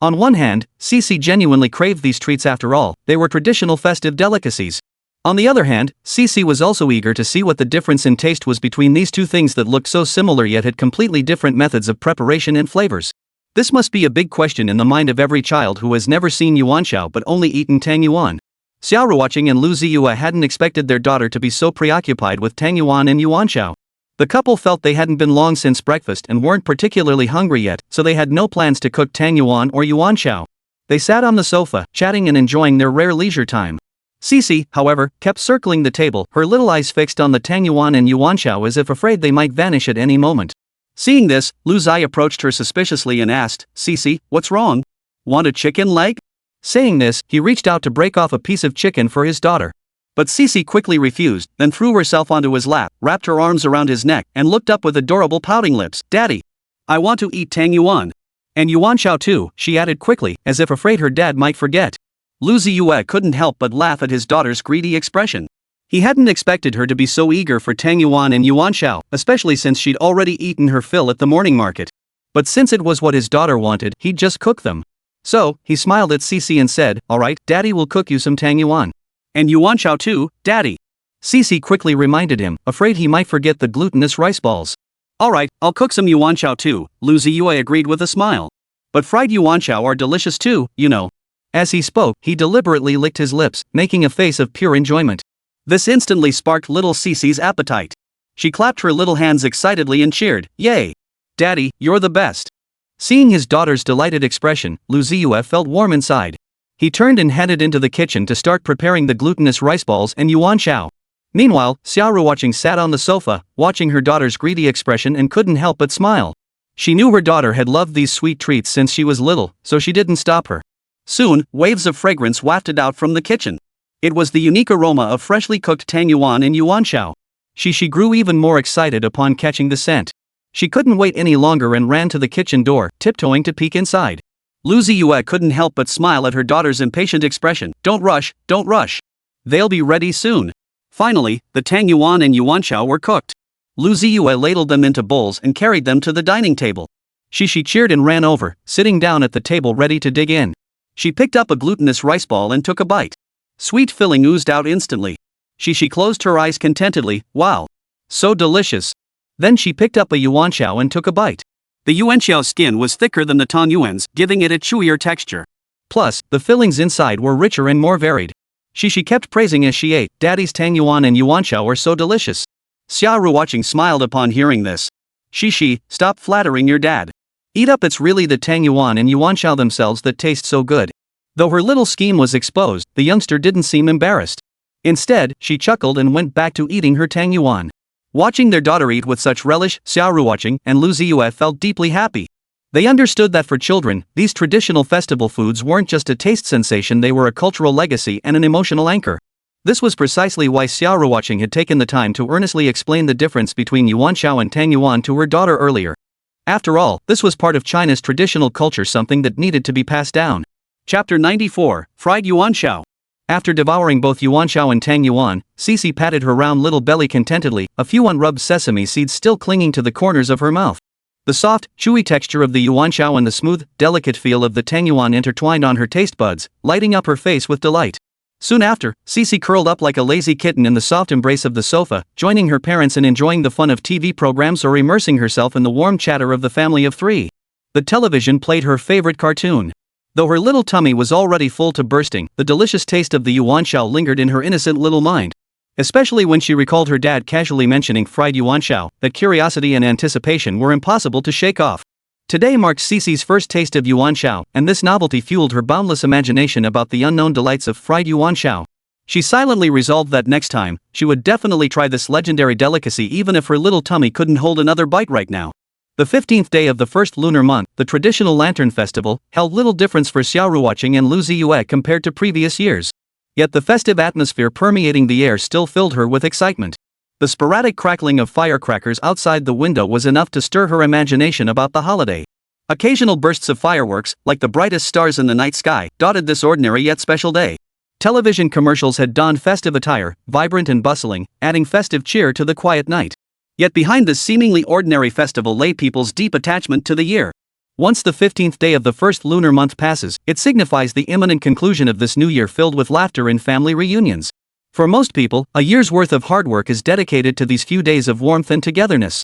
On one hand, Xixi genuinely craved these treats. After all, they were traditional festive delicacies. On the other hand, Xixi was also eager to see what the difference in taste was between these two things that looked so similar yet had completely different methods of preparation and flavors. This must be a big question in the mind of every child who has never seen yuanxiao but only eaten tang yuan. Xia Ruoqing and Lu Ziye hadn't expected their daughter to be so preoccupied with tang yuan and yuanxiao. The couple felt they hadn't been long since breakfast and weren't particularly hungry yet, so they had no plans to cook tang yuan or yuanxiao. They sat on the sofa, chatting and enjoying their rare leisure time. Xixi, however, kept circling the table, her little eyes fixed on the tang yuan and yuanxiao as if afraid they might vanish at any moment. Seeing this, Lu Ziye approached her suspiciously and asked, "Xixi, what's wrong? Want a chicken leg?" Saying this, he reached out to break off a piece of chicken for his daughter. But Xixi quickly refused, then threw herself onto his lap, wrapped her arms around his neck, and looked up with adorable pouting lips. "Daddy, I want to eat tang yuan. And yuanxiao too," she added quickly, as if afraid her dad might forget. Lu Ziye couldn't help but laugh at his daughter's greedy expression. He hadn't expected her to be so eager for tang yuan and yuanxiao, especially since she'd already eaten her fill at the morning market. But since it was what his daughter wanted, he'd just cook them. So, he smiled at Xixi and said, "Alright, Daddy will cook you some tang yuan. And yuanxiao too, Daddy." Xixi quickly reminded him, afraid he might forget the glutinous rice balls. "Alright, I'll cook some yuanxiao too," Lu Ziye agreed with a smile. "But fried yuanxiao are delicious too, you know." As he spoke, he deliberately licked his lips, making a face of pure enjoyment. This instantly sparked little Xixi's appetite. She clapped her little hands excitedly and cheered, "Yay! Daddy, you're the best." Seeing his daughter's delighted expression, Lu Ziye felt warm inside. He turned and headed into the kitchen to start preparing the glutinous rice balls and yuanxiao. Meanwhile, Xia Ruoqing sat on the sofa, watching her daughter's greedy expression and couldn't help but smile. She knew her daughter had loved these sweet treats since she was little, so she didn't stop her. Soon, waves of fragrance wafted out from the kitchen. It was the unique aroma of freshly cooked tang yuan and yuanxiao. She grew even more excited upon catching the scent. She couldn't wait any longer and ran to the kitchen door, tiptoeing to peek inside. Lu Ziye couldn't help but smile at her daughter's impatient expression. Don't rush, don't rush. They'll be ready soon." Finally, the tang yuan and yuanxiao were cooked. Lu Ziye ladled them into bowls and carried them to the dining table. She cheered and ran over, sitting down at the table ready to dig in. She picked up a glutinous rice ball and took a bite. Sweet filling oozed out instantly. She closed her eyes contentedly. Wow! So delicious. Then she picked up a yuanxiao and took a bite. The yuanxiao's skin was thicker than the tang yuan's, giving it a chewier texture. Plus, the fillings inside were richer and more varied. She kept praising as she ate, "Daddy's tang yuan and yuanxiao are so delicious." Xia Ruoqing smiled upon hearing this. Xixi, stop flattering your dad. Eat up, it's really the tang yuan and yuanxiao themselves that taste so good. Though her little scheme was exposed, the youngster didn't seem embarrassed. Instead, she chuckled and went back to eating her tang yuan. Watching their daughter eat with such relish, Xia Ruoqing and Lu Ziye felt deeply happy. They understood that for children, these traditional festival foods weren't just a taste sensation, they were a cultural legacy and an emotional anchor. This was precisely why Xia Ruoqing had taken the time to earnestly explain the difference between yuanxiao and tang yuan to her daughter earlier. After all, this was part of China's traditional culture, something that needed to be passed down. Chapter 94, Fried Yuanxiao. After devouring both yuanxiao and tang yuan, Xixi patted her round little belly contentedly, a few unrubbed sesame seeds still clinging to the corners of her mouth. The soft, chewy texture of the yuanxiao and the smooth, delicate feel of the tang yuan intertwined on her taste buds, lighting up her face with delight. Soon after, Xixi curled up like a lazy kitten in the soft embrace of the sofa, joining her parents in enjoying the fun of TV programs or immersing herself in the warm chatter of the family of three. The television played her favorite cartoon. Though her little tummy was already full to bursting, the delicious taste of the yuanxiao lingered in her innocent little mind. Especially when she recalled her dad casually mentioning fried yuanxiao, that curiosity and anticipation were impossible to shake off. Today marked Xixi's first taste of yuanxiao, and this novelty fueled her boundless imagination about the unknown delights of fried yuanxiao. She silently resolved that next time, she would definitely try this legendary delicacy even if her little tummy couldn't hold another bite right now. The 15th day of the first lunar month, the traditional Lantern Festival, held little difference for Xia Ruoqing and Lu Ziye compared to previous years. Yet the festive atmosphere permeating the air still filled her with excitement. The sporadic crackling of firecrackers outside the window was enough to stir her imagination about the holiday. Occasional bursts of fireworks, like the brightest stars in the night sky, dotted this ordinary yet special day. Television commercials had donned festive attire, vibrant and bustling, adding festive cheer to the quiet night. Yet behind this seemingly ordinary festival lay people's deep attachment to the year. Once the 15th day of the first lunar month passes, it signifies the imminent conclusion of this new year filled with laughter and family reunions. For most people, a year's worth of hard work is dedicated to these few days of warmth and togetherness.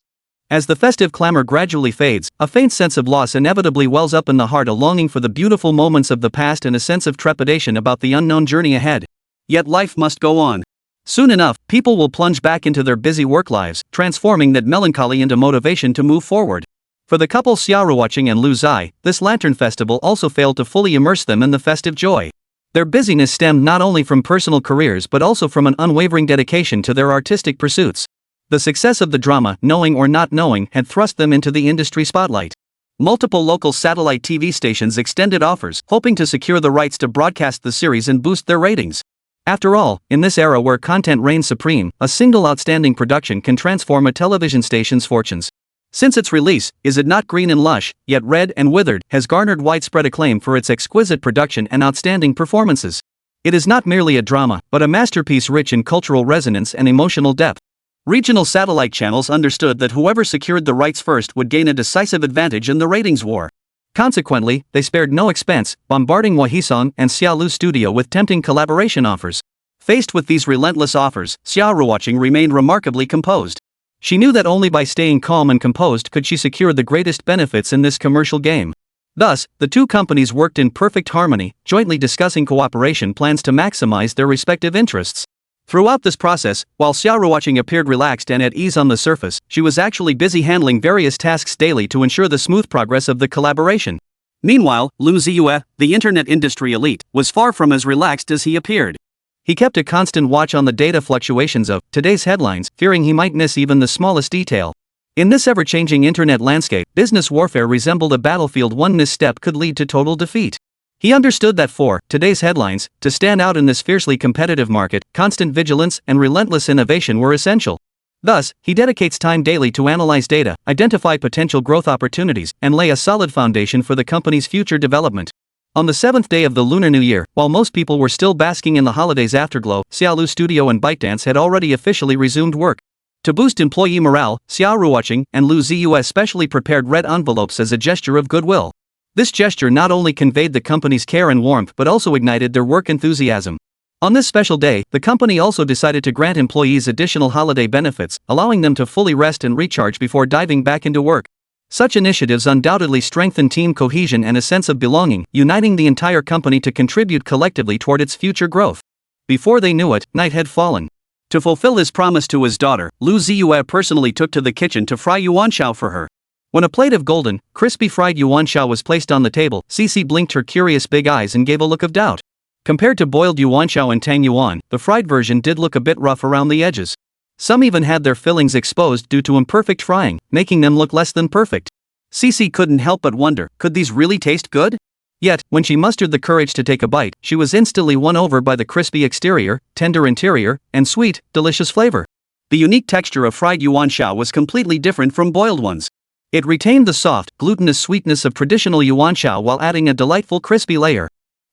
As the festive clamor gradually fades, a faint sense of loss inevitably wells up in the heart, a longing for the beautiful moments of the past and a sense of trepidation about the unknown journey ahead. Yet life must go on. Soon enough, people will plunge back into their busy work lives, transforming that melancholy into motivation to move forward. For the couple Xia Ruoqing and Lu Ziye, this lantern festival also failed to fully immerse them in the festive joy. Their busyness stemmed not only from personal careers but also from an unwavering dedication to their artistic pursuits. The success of the drama, Knowing or Not Knowing, had thrust them into the industry spotlight. Multiple local satellite TV stations extended offers, hoping to secure the rights to broadcast the series and boost their ratings. After all, in this era where content reigns supreme, a single outstanding production can transform a television station's fortunes. Since its release, Is It Not Green and Lush, Yet Red and Withered has garnered widespread acclaim for its exquisite production and outstanding performances. It is not merely a drama, but a masterpiece rich in cultural resonance and emotional depth. Regional satellite channels understood that whoever secured the rights first would gain a decisive advantage in the ratings war. Consequently, they spared no expense, bombarding White and Xia Lu Studio with tempting collaboration offers. Faced with these relentless offers, Xia Ruoqing remained remarkably composed. She knew that only by staying calm and composed could she secure the greatest benefits in this commercial game. Thus, the two companies worked in perfect harmony, jointly discussing cooperation plans to maximize their respective interests. Throughout this process, while Xia Ruoqing appeared relaxed and at ease on the surface, she was actually busy handling various tasks daily to ensure the smooth progress of the collaboration. Meanwhile, Lu Ziye, the internet industry elite, was far from as relaxed as he appeared. He kept a constant watch on the data fluctuations of today's headlines, fearing he might miss even the smallest detail. In this ever-changing internet landscape, business warfare resembled a battlefield. One misstep could lead to total defeat. He understood that for today's headlines, to stand out in this fiercely competitive market, constant vigilance and relentless innovation were essential. Thus, he dedicates time daily to analyze data, identify potential growth opportunities, and lay a solid foundation for the company's future development. On the seventh day of the Lunar New Year, while most people were still basking in the holiday's afterglow, Xia Lu Studio and ByteDance had already officially resumed work. To boost employee morale, Xia Ruoqing and Lu Ziye specially prepared red envelopes as a gesture of goodwill. This gesture not only conveyed the company's care and warmth but also ignited their work enthusiasm. On this special day, the company also decided to grant employees additional holiday benefits, allowing them to fully rest and recharge before diving back into work. Such initiatives undoubtedly strengthen team cohesion and a sense of belonging, uniting the entire company to contribute collectively toward its future growth. Before they knew it, night had fallen. To fulfill his promise to his daughter, Lu Ziye personally took to the kitchen to fry yuanxiao for her. When a plate of golden, crispy fried yuanxiao was placed on the table, Xixi blinked her curious big eyes and gave a look of doubt. Compared to boiled yuanxiao and tang yuan, the fried version did look a bit rough around the edges. Some even had their fillings exposed due to imperfect frying, making them look less than perfect. Xixi couldn't help but wonder, could these really taste good? Yet, when she mustered the courage to take a bite, she was instantly won over by the crispy exterior, tender interior, and sweet, delicious flavor. The unique texture of fried yuanxiao was completely different from boiled ones. It retained the soft, glutinous sweetness of traditional yuanxiao while adding a delightful crispy layer.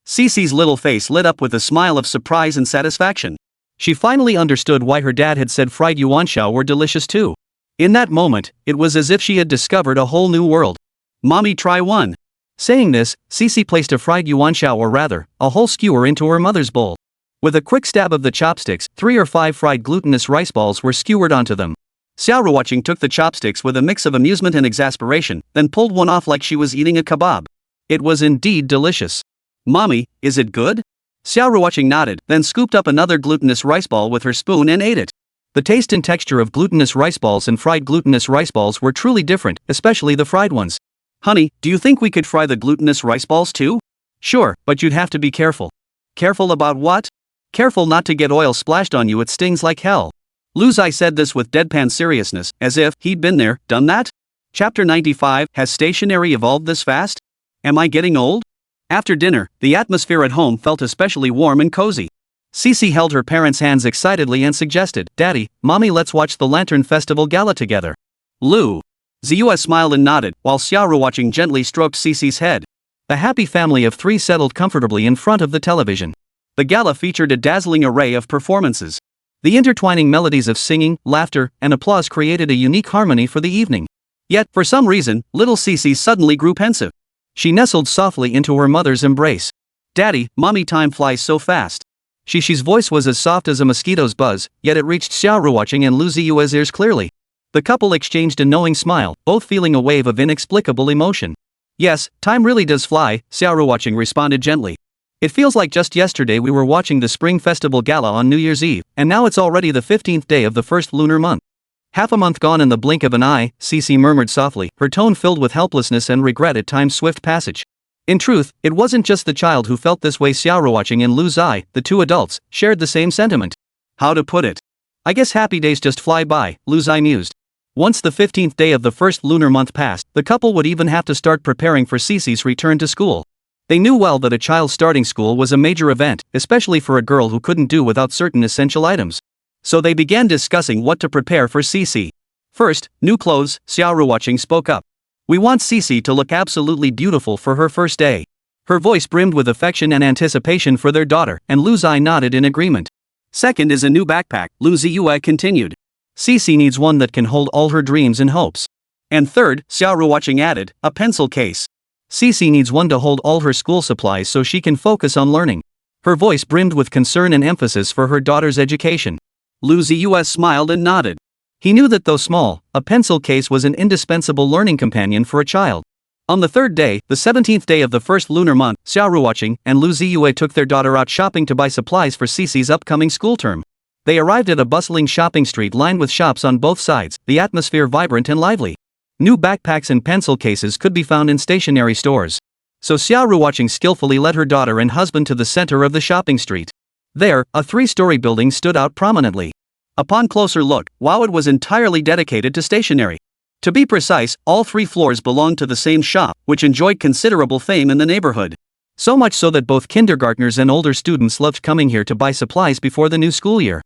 Xixi's little face lit up with a smile of surprise and satisfaction. She finally understood why her dad had said fried yuanxiao were delicious too. In that moment, it was as if she had discovered a whole new world. "Mommy, try one." Saying this, Xixi placed a fried yuanxiao, or rather, a whole skewer, into her mother's bowl. With a quick stab of the chopsticks, 3 or 5 fried glutinous rice balls were skewered onto them. Xia Ruoqing took the chopsticks with a mix of amusement and exasperation, then pulled one off like she was eating a kebab. It was indeed delicious. "Mommy, is it good?" Xia Ruoqing nodded, then scooped up another glutinous rice ball with her spoon and ate it. The taste and texture of glutinous rice balls and fried glutinous rice balls were truly different, especially the fried ones. "Honey, do you think we could fry the glutinous rice balls too?" "Sure, but you'd have to be careful." "Careful about what?" "Careful not to get oil splashed on you, it stings like hell." Lu Ziye said this with deadpan seriousness, as if he'd been there, done that. Chapter 95, Has stationery evolved this fast? Am I getting old? After dinner, the atmosphere at home felt especially warm and cozy. Xixi held her parents' hands excitedly and suggested, "Daddy, Mommy, let's watch the Lantern Festival Gala together." Lu Ziye smiled and nodded, while Xia Ruoqing gently stroked Xixi's head. The happy family of 3 settled comfortably in front of the television. The gala featured a dazzling array of performances. The intertwining melodies of singing, laughter, and applause created a unique harmony for the evening. Yet, for some reason, little Xixi suddenly grew pensive. She nestled softly into her mother's embrace. "Daddy, Mommy, time flies so fast." Xixi's voice was as soft as a mosquito's buzz, yet it reached Xia Ruoqing and Lu Ziye's ears clearly. The couple exchanged a knowing smile, both feeling a wave of inexplicable emotion. Yes, time really does fly, Xia Ruoqing responded gently. It feels like just yesterday we were watching the Spring Festival Gala on New Year's Eve, and now it's already the 15th day of the first lunar month. Half a month gone in the blink of an eye, Xixi murmured softly, her tone filled with helplessness and regret at time's swift passage. In truth, it wasn't just the child who felt this way. Xia Ruoqing and Lu Ziye, the two adults, shared the same sentiment. How to put it? I guess happy days just fly by, Lu Ziye mused. Once the 15th day of the first lunar month passed, the couple would even have to start preparing for Xixi's return to school. They knew well that a child starting school was a major event, especially for a girl who couldn't do without certain essential items. So they began discussing what to prepare for Xixi. First, new clothes, Xia Ruoqing spoke up. We want Xixi to look absolutely beautiful for her first day. Her voice brimmed with affection and anticipation for their daughter, and Lu Ziye nodded in agreement. Second is a new backpack, Lu Ziye continued. Xixi needs one that can hold all her dreams and hopes. And third, Xia Ruoqing added, a pencil case. Xixi needs one to hold all her school supplies so she can focus on learning. Her voice brimmed with concern and emphasis for her daughter's education. Lu Ziye smiled and nodded. He knew that though small, a pencil case was an indispensable learning companion for a child. On the third day, the 17th day of the first lunar month, Xia Ruoqing and Lu Ziye took their daughter out shopping to buy supplies for Xixi's upcoming school term. They arrived at a bustling shopping street lined with shops on both sides, the atmosphere vibrant and lively. New backpacks and pencil cases could be found in stationery stores. So Xia Ruoqing skillfully led her daughter and husband to the center of the shopping street. There, a three-story building stood out prominently. Upon closer look, wow, it was entirely dedicated to stationery. To be precise, all three floors belonged to the same shop, which enjoyed considerable fame in the neighborhood. So much so that both kindergartners and older students loved coming here to buy supplies before the new school year.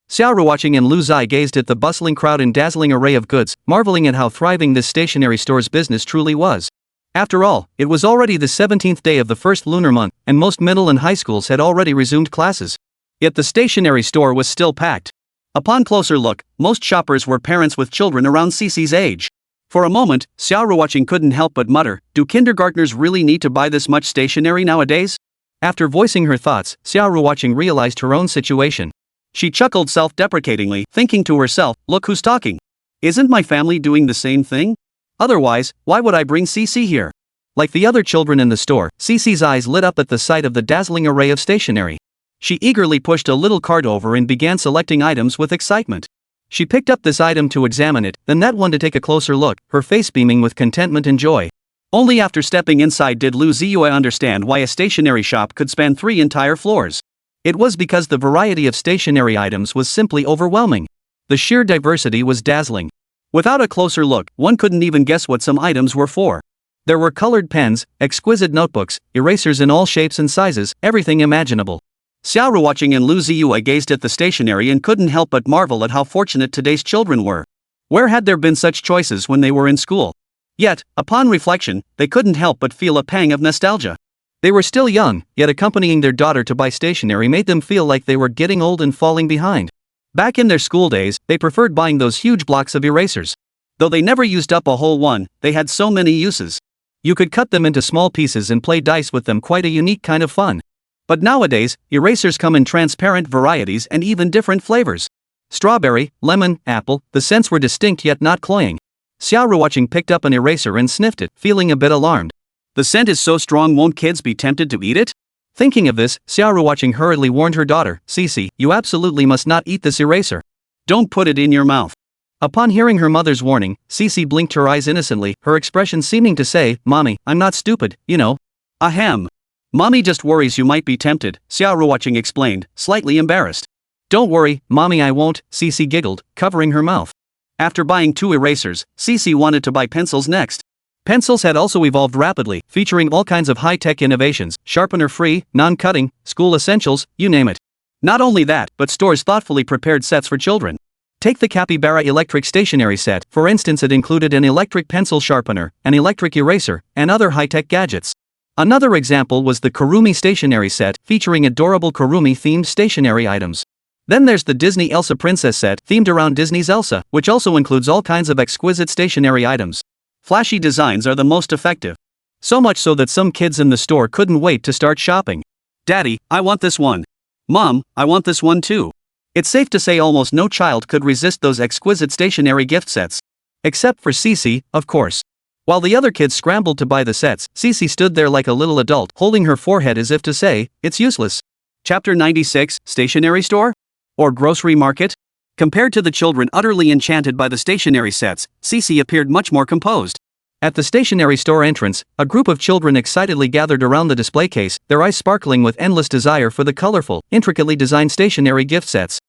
Xia Ruoqing and Lu Ziye gazed at the bustling crowd and dazzling array of goods, marveling at how thriving this stationery store's business truly was. After all, it was already the 17th day of the first lunar month, and most middle and high schools had already resumed classes. Yet the stationery store was still packed. Upon closer look, most shoppers were parents with children around Xixi's age. For a moment, Xia Ruoqing couldn't help but mutter, do kindergartners really need to buy this much stationery nowadays? After voicing her thoughts, Xia Ruoqing realized her own situation. She chuckled self-deprecatingly, thinking to herself, look who's talking. Isn't my family doing the same thing? Otherwise, why would I bring Xixi here? Like the other children in the store, Xixi's eyes lit up at the sight of the dazzling array of stationery. She eagerly pushed a little cart over and began selecting items with excitement. She picked up this item to examine it, then that one to take a closer look, her face beaming with contentment and joy. Only after stepping inside did Lu Ziye understand why a stationery shop could span 3 entire floors. It was because the variety of stationery items was simply overwhelming. The sheer diversity was dazzling. Without a closer look, one couldn't even guess what some items were for. There were colored pens, exquisite notebooks, erasers in all shapes and sizes, everything imaginable. Xia Ruoqing and Lu Ziye gazed at the stationery and couldn't help but marvel at how fortunate today's children were. Where had there been such choices when they were in school? Yet, upon reflection, they couldn't help but feel a pang of nostalgia. They were still young, yet accompanying their daughter to buy stationery made them feel like they were getting old and falling behind. Back in their school days, they preferred buying those huge blocks of erasers. Though they never used up a whole one, they had so many uses. You could cut them into small pieces and play dice with them, quite a unique kind of fun. But nowadays, erasers come in transparent varieties and even different flavors. Strawberry, lemon, apple, the scents were distinct yet not cloying. Xia Ruoqing picked up an eraser and sniffed it, feeling a bit alarmed. The scent is so strong, won't kids be tempted to eat it? Thinking of this, Xia Ruoqing hurriedly warned her daughter, Xixi, you absolutely must not eat this eraser. Don't put it in your mouth. Upon hearing her mother's warning, Xixi blinked her eyes innocently, her expression seeming to say, Mommy, I'm not stupid, you know. Ahem. Mommy just worries you might be tempted, Xia Ruoqing explained, slightly embarrassed. Don't worry, Mommy, I won't, Xixi giggled, covering her mouth. After buying 2 erasers, Xixi wanted to buy pencils next. Pencils had also evolved rapidly, featuring all kinds of high-tech innovations, sharpener-free, non-cutting, school essentials, you name it. Not only that, but stores thoughtfully prepared sets for children. Take the Capybara electric stationery set, for instance. It included an electric pencil sharpener, an electric eraser, and other high-tech gadgets. Another example was the Kurumi stationery set, featuring adorable Kurumi-themed stationery items. Then there's the Disney Elsa princess set, themed around Disney's Elsa, which also includes all kinds of exquisite stationery items. Flashy designs are the most effective. So much so that some kids in the store couldn't wait to start shopping. Daddy, I want this one. Mom, I want this one too. It's safe to say almost no child could resist those exquisite stationery gift sets. Except for Xixi, of course. While the other kids scrambled to buy the sets, Xixi stood there like a little adult, holding her forehead as if to say, it's useless. Chapter 96, Stationery Store? Or Grocery Market? Compared to the children utterly enchanted by the stationery sets, Xixi appeared much more composed. At the stationery store entrance, a group of children excitedly gathered around the display case, their eyes sparkling with endless desire for the colorful, intricately designed stationery gift sets.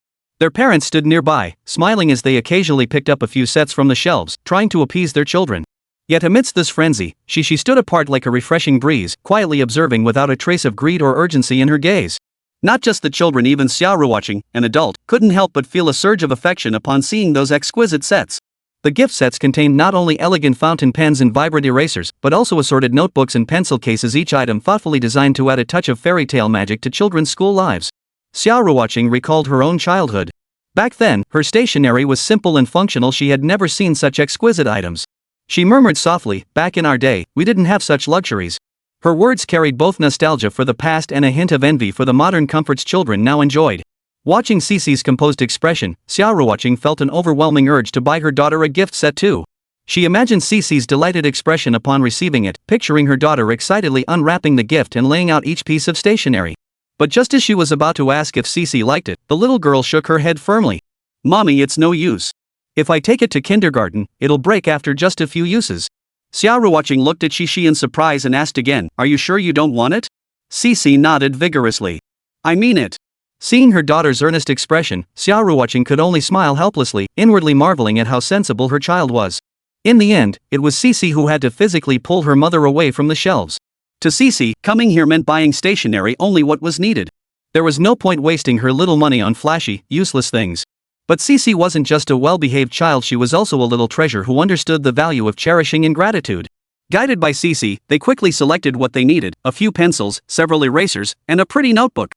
Their parents stood nearby, smiling as they occasionally picked up a few sets from the shelves, trying to appease their children. Yet amidst this frenzy, Xixi stood apart like a refreshing breeze, quietly observing without a trace of greed or urgency in her gaze. Not just the children, even Xia Ruoqing, an adult, couldn't help but feel a surge of affection upon seeing those exquisite sets. The gift sets contained not only elegant fountain pens and vibrant erasers, but also assorted notebooks and pencil cases, each item thoughtfully designed to add a touch of fairy tale magic to children's school lives. Xia Ruoqing recalled her own childhood. Back then, her stationery was simple and functional. She had never seen such exquisite items. She murmured softly, back in our day, we didn't have such luxuries. Her words carried both nostalgia for the past and a hint of envy for the modern comforts children now enjoyed. Watching Xixi's composed expression, Xia Ruoqing felt an overwhelming urge to buy her daughter a gift set too. She imagined Xixi's delighted expression upon receiving it, picturing her daughter excitedly unwrapping the gift and laying out each piece of stationery. But just as she was about to ask if Xixi liked it, the little girl shook her head firmly. Mommy, it's no use. If I take it to kindergarten, it'll break after just a few uses. Xia Ruoqing looked at Xixi in surprise and asked again, are you sure you don't want it? Xixi nodded vigorously. I mean it. Seeing her daughter's earnest expression, Xia Ruoqing could only smile helplessly, inwardly marveling at how sensible her child was. In the end, it was Xixi who had to physically pull her mother away from the shelves. To Xixi, coming here meant buying stationery only what was needed. There was no point wasting her little money on flashy, useless things. But Xixi wasn't just a well-behaved child, she was also a little treasure who understood the value of cherishing and gratitude. Guided by Xixi, they quickly selected what they needed, a few pencils, several erasers, and a pretty notebook.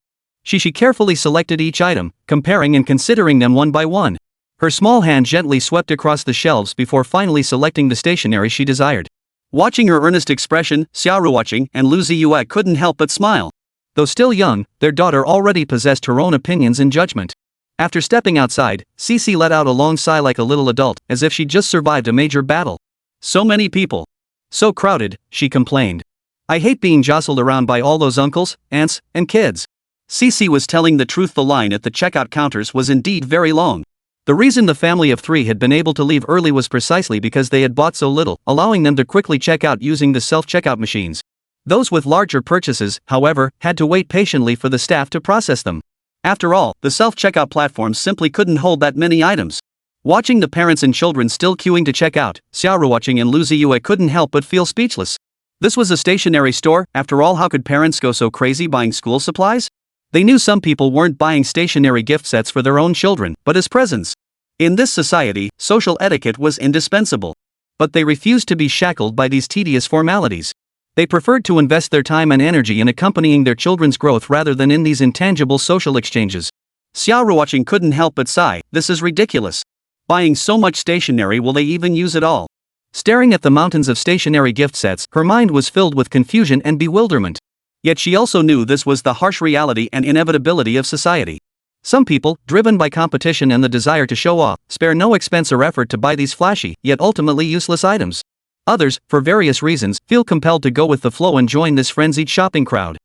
Xixi carefully selected each item, comparing and considering them one by one. Her small hand gently swept across the shelves before finally selecting the stationery she desired. Watching her earnest expression, Xia Ruoqing and Lu Ziye couldn't help but smile. Though still young, their daughter already possessed her own opinions and judgment. After stepping outside, Xixi let out a long sigh like a little adult, as if she'd just survived a major battle. So many people. So crowded, she complained. I hate being jostled around by all those uncles, aunts, and kids. Xixi was telling the truth. The line at the checkout counters was indeed very long. The reason the family of three had been able to leave early was precisely because they had bought so little, allowing them to quickly check out using the self-checkout machines. Those with larger purchases, however, had to wait patiently for the staff to process them. After all, the self-checkout platforms simply couldn't hold that many items. Watching the parents and children still queuing to check out, Xia Ruoqing and Lu Ziye couldn't help but feel speechless. This was a stationery store, after all. How could parents go so crazy buying school supplies? They knew some people weren't buying stationery gift sets for their own children, but as presents. In this society, social etiquette was indispensable. But they refused to be shackled by these tedious formalities. They preferred to invest their time and energy in accompanying their children's growth rather than in these intangible social exchanges. Xia Ruoqing couldn't help but sigh, this is ridiculous. Buying so much stationery, will they even use it all? Staring at the mountains of stationery gift sets, her mind was filled with confusion and bewilderment. Yet she also knew this was the harsh reality and inevitability of society. Some people, driven by competition and the desire to show off, spare no expense or effort to buy these flashy, yet ultimately useless items. Others, for various reasons, feel compelled to go with the flow and join this frenzied shopping crowd.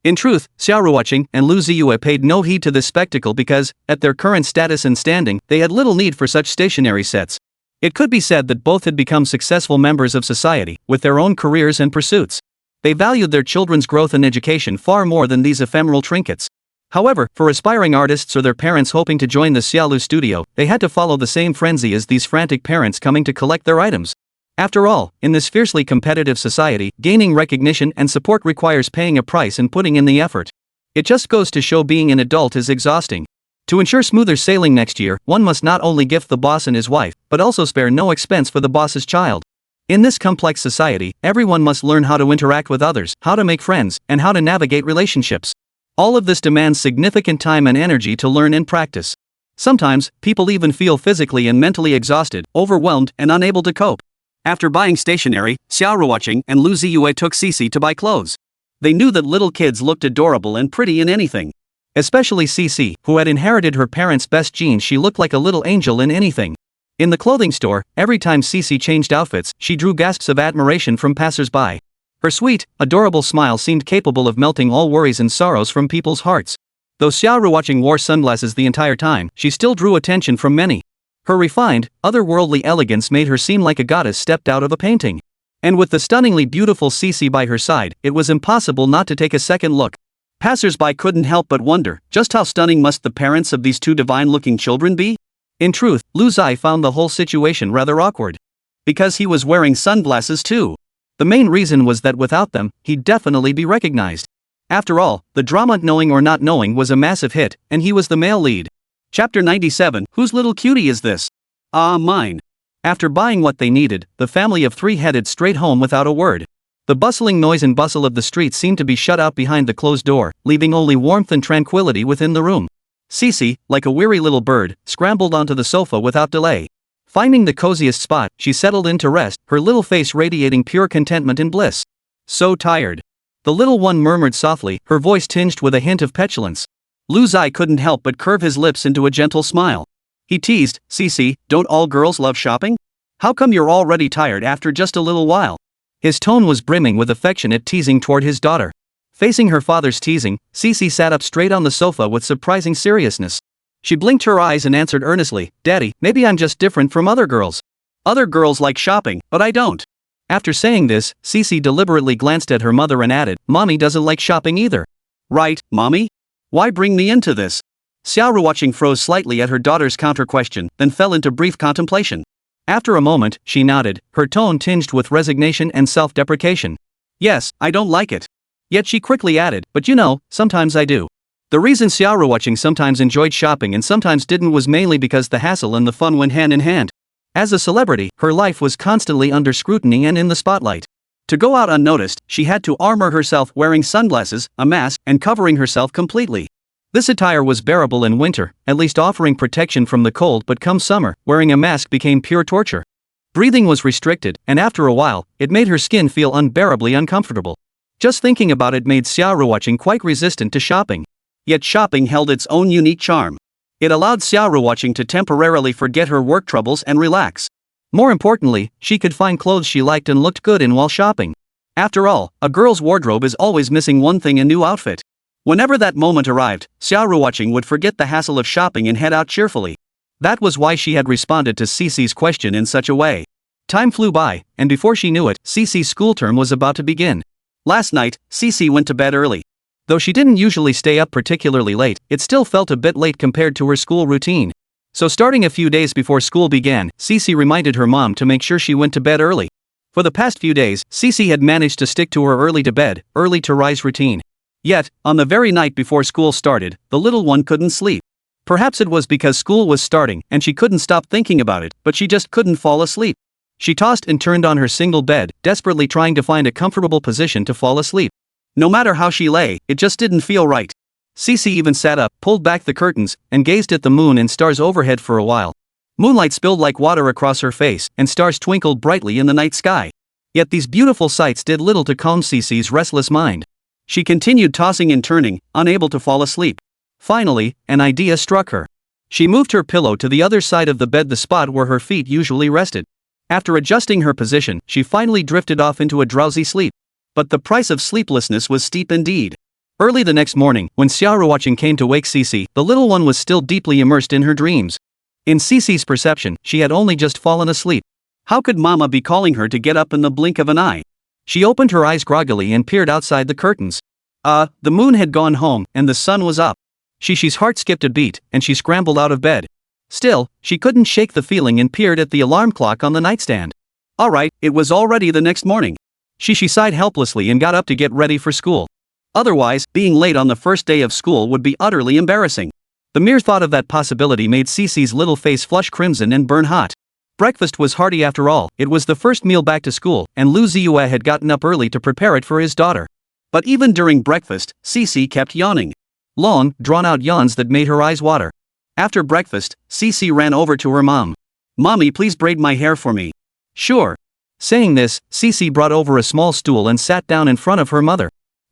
In truth, Xia Ruoqing and Lu Ziye paid no heed to this spectacle because, at their current status and standing, they had little need for such stationery sets. It could be said that both had become successful members of society, with their own careers and pursuits. They valued their children's growth and education far more than these ephemeral trinkets. However, for aspiring artists or their parents hoping to join the Xiaolu studio, they had to follow the same frenzy as these frantic parents coming to collect their items. After all, in this fiercely competitive society, gaining recognition and support requires paying a price and putting in the effort. It just goes to show being an adult is exhausting. To ensure smoother sailing next year, one must not only gift the boss and his wife, but also spare no expense for the boss's child. In this complex society, everyone must learn how to interact with others, how to make friends, and how to navigate relationships. All of this demands significant time and energy to learn and practice. Sometimes, people even feel physically and mentally exhausted, overwhelmed, and unable to cope. After buying stationery, Xia Ruoqing and Lu Ziye took Xixi to buy clothes. They knew that little kids looked adorable and pretty in anything. Especially Xixi, who had inherited her parents' best genes. She looked like a little angel in anything. In the clothing store, every time Xixi changed outfits, she drew gasps of admiration from passers-by. Her sweet, adorable smile seemed capable of melting all worries and sorrows from people's hearts. Though Xia Ruoqing wore sunglasses the entire time, she still drew attention from many. Her refined, otherworldly elegance made her seem like a goddess stepped out of a painting. And with the stunningly beautiful Xixi by her side, it was impossible not to take a second look. Passers-by couldn't help but wonder, just how stunning must the parents of these two divine-looking children be? In truth, Lu Ziye found the whole situation rather awkward. Because he was wearing sunglasses too. The main reason was that without them, he'd definitely be recognized. After all, the drama Knowing or Not Knowing was a massive hit, and he was the male lead. Chapter 97, Whose little cutie is this? Ah, mine. After buying what they needed, the family of three headed straight home without a word. The bustling noise and bustle of the streets seemed to be shut out behind the closed door, leaving only warmth and tranquility within the room. Xixi, like a weary little bird, scrambled onto the sofa without delay. Finding the coziest spot, she settled in to rest, her little face radiating pure contentment and bliss. So tired. The little one murmured softly, her voice tinged with a hint of petulance. Lu Ziye couldn't help but curve his lips into a gentle smile. He teased, Xixi, don't all girls love shopping? How come you're already tired after just a little while? His tone was brimming with affectionate teasing toward his daughter. Facing her father's teasing, Xixi sat up straight on the sofa with surprising seriousness. She blinked her eyes and answered earnestly, Daddy, maybe I'm just different from other girls. Other girls like shopping, but I don't. After saying this, Xixi deliberately glanced at her mother and added, Mommy doesn't like shopping either. Right, Mommy? Why bring me into this? Xia Ruoqing froze slightly at her daughter's counter-question, then fell into brief contemplation. After a moment, she nodded, her tone tinged with resignation and self-deprecation. Yes, I don't like it. Yet she quickly added, but you know, sometimes I do. The reason Xia Ruoqing sometimes enjoyed shopping and sometimes didn't was mainly because the hassle and the fun went hand in hand. As a celebrity, her life was constantly under scrutiny and in the spotlight. To go out unnoticed, she had to armor herself wearing sunglasses, a mask, and covering herself completely. This attire was bearable in winter, at least offering protection from the cold, but come summer, wearing a mask became pure torture. Breathing was restricted, and after a while, it made her skin feel unbearably uncomfortable. Just thinking about it made Xia Ruoqing quite resistant to shopping. Yet shopping held its own unique charm. It allowed Xia Ruoqing to temporarily forget her work troubles and relax. More importantly, she could find clothes she liked and looked good in while shopping. After all, a girl's wardrobe is always missing one thing: a new outfit. Whenever that moment arrived, Xia Ruoqing would forget the hassle of shopping and head out cheerfully. That was why she had responded to Xixi's question in such a way. Time flew by, and before she knew it, Xixi's school term was about to begin. Last night, Xixi went to bed early. Though she didn't usually stay up particularly late, it still felt a bit late compared to her school routine. So starting a few days before school began, Xixi reminded her mom to make sure she went to bed early. For the past few days, Xixi had managed to stick to her early to bed, early to rise routine. Yet, on the very night before school started, the little one couldn't sleep. Perhaps it was because school was starting and she couldn't stop thinking about it, but she just couldn't fall asleep. She tossed and turned on her single bed, desperately trying to find a comfortable position to fall asleep. No matter how she lay, it just didn't feel right. Xixi even sat up, pulled back the curtains, and gazed at the moon and stars overhead for a while. Moonlight spilled like water across her face, and stars twinkled brightly in the night sky. Yet these beautiful sights did little to calm Xixi's restless mind. She continued tossing and turning, unable to fall asleep. Finally, an idea struck her. She moved her pillow to the other side of the bed, the spot where her feet usually rested. After adjusting her position, she finally drifted off into a drowsy sleep. But the price of sleeplessness was steep indeed. Early the next morning, when Xia Ruoqing came to wake Xixi, the little one was still deeply immersed in her dreams. In Xixi's perception, she had only just fallen asleep. How could Mama be calling her to get up in the blink of an eye? She opened her eyes groggily and peered outside the curtains. The moon had gone home, and the sun was up. Xixi's heart skipped a beat, and she scrambled out of bed. Still, she couldn't shake the feeling and peered at the alarm clock on the nightstand. Alright, it was already the next morning. Xixi sighed helplessly and got up to get ready for school. Otherwise, being late on the first day of school would be utterly embarrassing. The mere thought of that possibility made Xixi's little face flush crimson and burn hot. Breakfast was hearty after all, it was the first meal back to school, and Lu Ziye had gotten up early to prepare it for his daughter. But even during breakfast, Xixi kept yawning. Long, drawn-out yawns that made her eyes water. After breakfast, Xixi ran over to her mom. Mommy, please braid my hair for me. Sure. Saying this, Xixi brought over a small stool and sat down in front of her mother.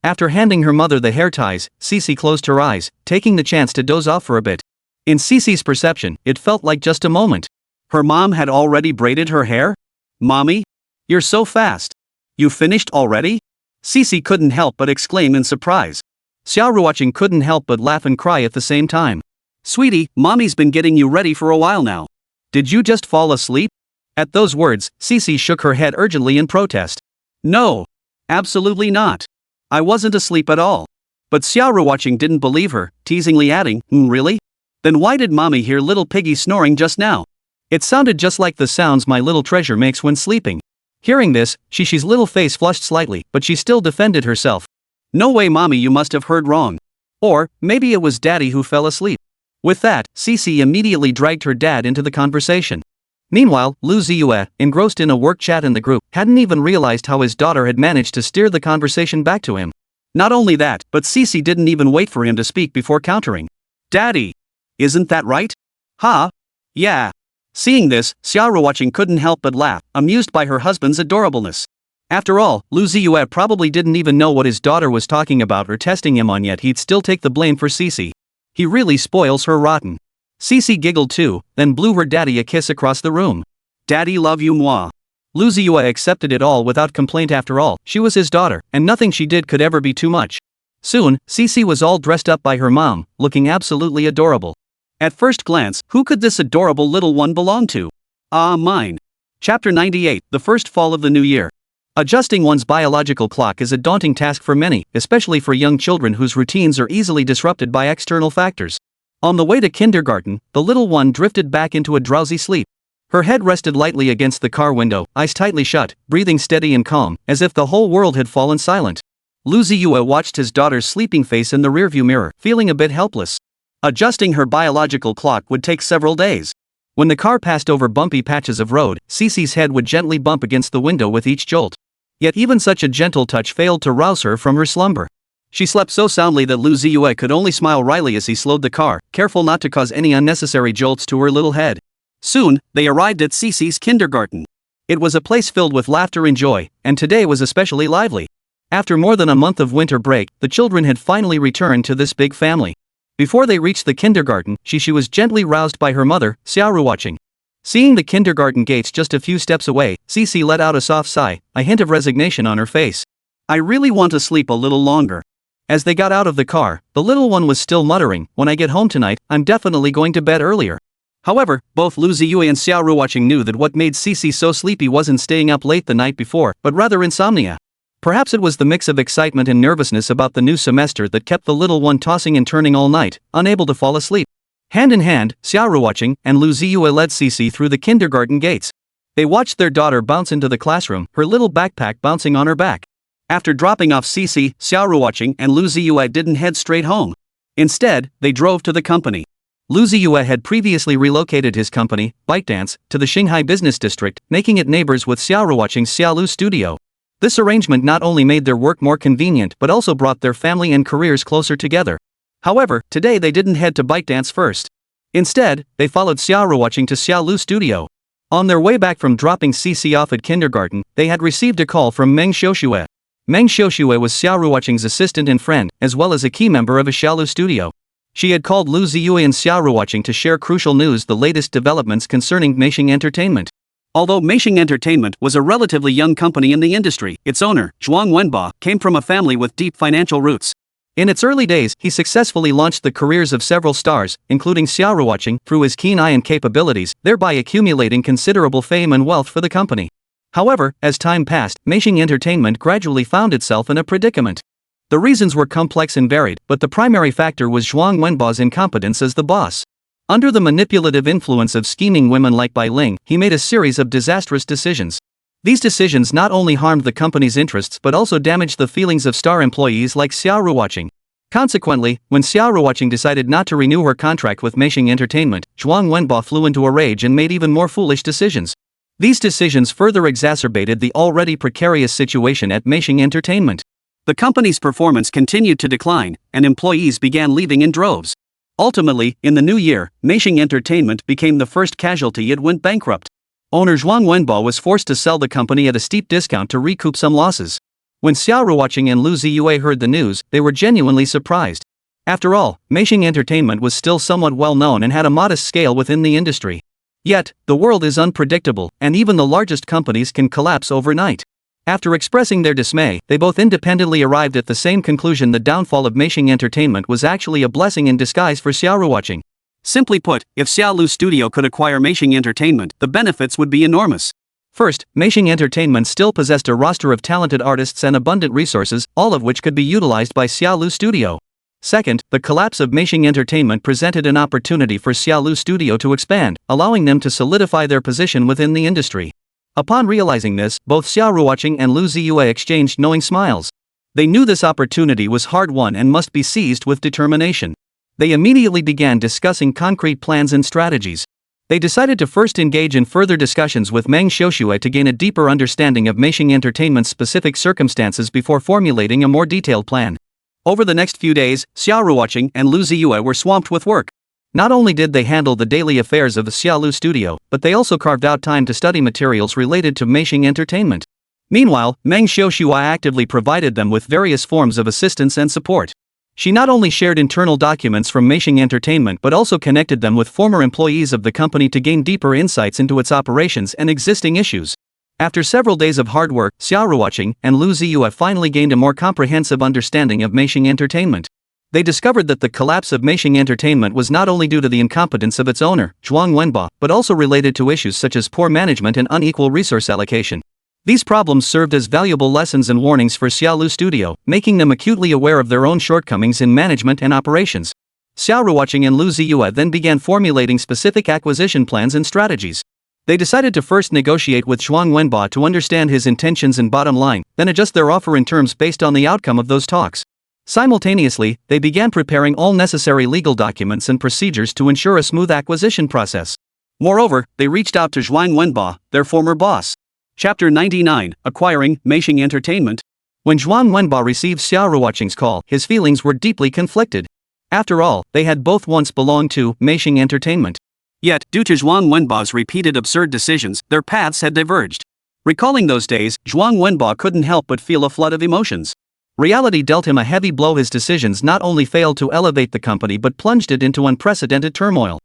After handing her mother the hair ties, Xixi closed her eyes, taking the chance to doze off for a bit. In Xixi's perception, it felt like just a moment. Her mom had already braided her hair? Mommy? You're so fast. You finished already? Xixi couldn't help but exclaim in surprise. Xia Ruoqing couldn't help but laugh and cry at the same time. Sweetie, mommy's been getting you ready for a while now. Did you just fall asleep? At those words, Xixi shook her head urgently in protest. No. Absolutely not. I wasn't asleep at all. But Xia Ruoqing didn't believe her, teasingly adding, really? Then why did mommy hear little piggy snoring just now? It sounded just like the sounds my little treasure makes when sleeping. Hearing this, Xixi's little face flushed slightly, but she still defended herself. No way, mommy, you must have heard wrong. Or, maybe it was daddy who fell asleep. With that, Xixi immediately dragged her dad into the conversation. Meanwhile, Lu Ziye, engrossed in a work chat in the group, hadn't even realized how his daughter had managed to steer the conversation back to him. Not only that, but Xixi didn't even wait for him to speak before countering. Daddy! Isn't that right? Huh? Yeah. Seeing this, Xia Ruoqing couldn't help but laugh, amused by her husband's adorableness. After all, Lu Ziye probably didn't even know what his daughter was talking about or testing him on, yet he'd still take the blame for Xixi. He really spoils her rotten. Xixi giggled too, then blew her daddy a kiss across the room. Daddy love you moi. Lu Ziye accepted it all without complaint. After all, she was his daughter, and nothing she did could ever be too much. Soon, Xixi was all dressed up by her mom, looking absolutely adorable. At first glance, who could this adorable little one belong to? Ah, mine. Chapter 98, The First Fall of the New Year. Adjusting one's biological clock is a daunting task for many, especially for young children whose routines are easily disrupted by external factors. On the way to kindergarten, the little one drifted back into a drowsy sleep. Her head rested lightly against the car window, eyes tightly shut, breathing steady and calm, as if the whole world had fallen silent. Lu Ziye watched his daughter's sleeping face in the rearview mirror, feeling a bit helpless. Adjusting her biological clock would take several days. When the car passed over bumpy patches of road, Xixi's head would gently bump against the window with each jolt. Yet even such a gentle touch failed to rouse her from her slumber. She slept so soundly that Lu Ziye could only smile wryly as he slowed the car, careful not to cause any unnecessary jolts to her little head. Soon, they arrived at Xixi's kindergarten. It was a place filled with laughter and joy, and today was especially lively. After more than a month of winter break, the children had finally returned to this big family. Before they reached the kindergarten, Xixi was gently roused by her mother, Xia Ruoqing. Seeing the kindergarten gates just a few steps away, Xixi let out a soft sigh, a hint of resignation on her face. I really want to sleep a little longer. As they got out of the car, the little one was still muttering, when I get home tonight, I'm definitely going to bed earlier. However, both Lu Ziye and Xia Ruoqing knew that what made Xixi so sleepy wasn't staying up late the night before, but rather insomnia. Perhaps it was the mix of excitement and nervousness about the new semester that kept the little one tossing and turning all night, unable to fall asleep. Hand in hand, Xia Ruoqing and Lu Ziye led Xixi through the kindergarten gates. They watched their daughter bounce into the classroom, her little backpack bouncing on her back. After dropping off Xixi, Xia Ruoqing and Lu Ziye didn't head straight home. Instead, they drove to the company. Lu Ziye had previously relocated his company, ByteDance, to the Shanghai business district, making it neighbors with Xia Ruoqing's Xiaolu studio. This arrangement not only made their work more convenient but also brought their family and careers closer together. However, today they didn't head to ByteDance first. Instead, they followed Xia Ruoqing to Xiaolu studio. On their way back from dropping Xixi off at kindergarten, they had received a call from Meng Xiuxue. Meng Xiuxue was Xia Ruoqing's assistant and friend, as well as a key member of his Xiaolu studio. She had called Lu Ziye and Xia Ruoqing to share crucial news, the latest developments concerning Meisheng Entertainment. Although Meisheng Entertainment was a relatively young company in the industry, its owner, Zhuang Wenbo, came from a family with deep financial roots. In its early days, he successfully launched the careers of several stars, including Xia Ruoqing, through his keen eye and capabilities, thereby accumulating considerable fame and wealth for the company. However, as time passed, Meisheng Entertainment gradually found itself in a predicament. The reasons were complex and varied, but the primary factor was Zhuang Wenbo's incompetence as the boss. Under the manipulative influence of scheming women like Bai Ling, he made a series of disastrous decisions. These decisions not only harmed the company's interests but also damaged the feelings of star employees like Xia Ruoqing. Consequently, when Xia Ruoqing decided not to renew her contract with Meisheng Entertainment, Zhuang Wenbo flew into a rage and made even more foolish decisions. These decisions further exacerbated the already precarious situation at Meisheng Entertainment. The company's performance continued to decline, and employees began leaving in droves. Ultimately, in the new year, Meisheng Entertainment became the first casualty. It went bankrupt. Owner Zhuang Wenbo was forced to sell the company at a steep discount to recoup some losses. When Xia Ruoqing and Lu Ziye heard the news, they were genuinely surprised. After all, Meishing Entertainment was still somewhat well known and had a modest scale within the industry. Yet, the world is unpredictable, and even the largest companies can collapse overnight. After expressing their dismay, they both independently arrived at the same conclusion: the downfall of Meishing Entertainment was actually a blessing in disguise for Xia Ruoqing. Simply put, if Xia Lu Studio could acquire Meishing Entertainment, the benefits would be enormous. First, Meishing Entertainment still possessed a roster of talented artists and abundant resources, all of which could be utilized by Xia Lu Studio. Second, the collapse of Meishing Entertainment presented an opportunity for Xia Lu Studio to expand, allowing them to solidify their position within the industry. Upon realizing this, both Xia Ruoqing and Lu Ziye exchanged knowing smiles. They knew this opportunity was hard-won and must be seized with determination. They immediately began discussing concrete plans and strategies. They decided to first engage in further discussions with Meng Xiaoxue to gain a deeper understanding of Meishing Entertainment's specific circumstances before formulating a more detailed plan. Over the next few days, Xia Ruoqing and Lu Ziye were swamped with work. Not only did they handle the daily affairs of the Xia Lu Studio, but they also carved out time to study materials related to Meishing Entertainment. Meanwhile, Meng Xiaoxue actively provided them with various forms of assistance and support. She not only shared internal documents from Meishing Entertainment but also connected them with former employees of the company to gain deeper insights into its operations and existing issues. After several days of hard work, Xia Ruoqing and Lu Ziye finally gained a more comprehensive understanding of Meishing Entertainment. They discovered that the collapse of Meishing Entertainment was not only due to the incompetence of its owner, Zhuang Wenba, but also related to issues such as poor management and unequal resource allocation. These problems served as valuable lessons and warnings for Xia Lu Studio, making them acutely aware of their own shortcomings in management and operations. Xia Ruoqing and Lu Ziye then began formulating specific acquisition plans and strategies. They decided to first negotiate with Zhuang Wenba to understand his intentions and bottom line, then adjust their offer in terms based on the outcome of those talks. Simultaneously, they began preparing all necessary legal documents and procedures to ensure a smooth acquisition process. Moreover, they reached out to Zhuang Wenba, their former boss. Chapter 99, Acquiring Meishing Entertainment. When Zhuang Wenba received Xia Ruoqing's call, his feelings were deeply conflicted. After all, they had both once belonged to Meishing Entertainment. Yet, due to Zhuang Wenba's repeated absurd decisions, their paths had diverged. Recalling those days, Zhuang Wenba couldn't help but feel a flood of emotions. Reality dealt him a heavy blow. His decisions not only failed to elevate the company but plunged it into unprecedented turmoil.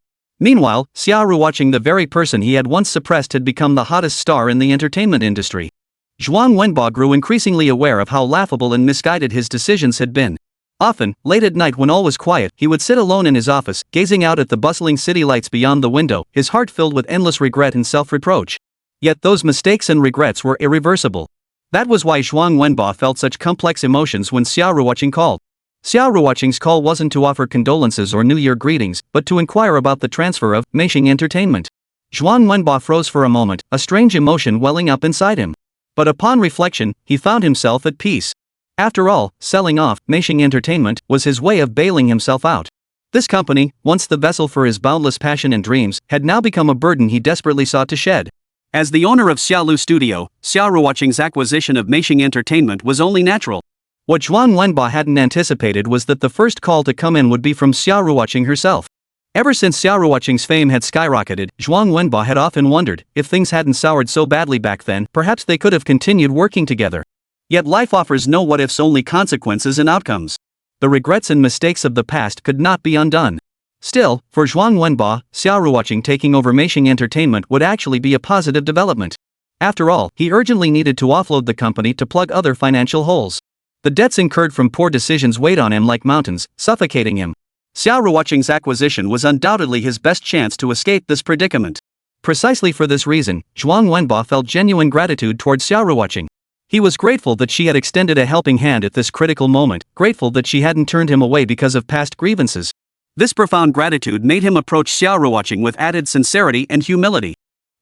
Meanwhile, Xia Ruoqing, the very person he had once suppressed, had become the hottest star in the entertainment industry. Zhuang Wenba grew increasingly aware of how laughable and misguided his decisions had been. Often, late at night when all was quiet, he would sit alone in his office, gazing out at the bustling city lights beyond the window, his heart filled with endless regret and self-reproach. Yet those mistakes and regrets were irreversible. That was why Zhuang Wenba felt such complex emotions when Xia Ruoqing called. Xia Ruoqing's call wasn't to offer condolences or New Year greetings, but to inquire about the transfer of Meishing Entertainment. Zhuang Wenba froze for a moment, a strange emotion welling up inside him. But upon reflection, he found himself at peace. After all, selling off Meishing Entertainment was his way of bailing himself out. This company, once the vessel for his boundless passion and dreams, had now become a burden he desperately sought to shed. As the owner of Xia Lu Studio, Xia Ruoqing's acquisition of Meishing Entertainment was only natural. What Zhuang Wenba hadn't anticipated was that the first call to come in would be from Xia Ruoqing herself. Ever since Xia Ruoqing's fame had skyrocketed, Zhuang Wenba had often wondered, if things hadn't soured so badly back then, perhaps they could have continued working together. Yet life offers no what-ifs, only consequences and outcomes. The regrets and mistakes of the past could not be undone. Still, for Zhuang Wenba, Xia Ruoqing taking over Meishing Entertainment would actually be a positive development. After all, he urgently needed to offload the company to plug other financial holes. The debts incurred from poor decisions weighed on him like mountains, suffocating him. Xia Ruoqing's acquisition was undoubtedly his best chance to escape this predicament. Precisely for this reason, Zhuang Wenba felt genuine gratitude towards Xia Ruoqing. He was grateful that she had extended a helping hand at this critical moment, grateful that she hadn't turned him away because of past grievances. This profound gratitude made him approach Xia Ruoqing with added sincerity and humility.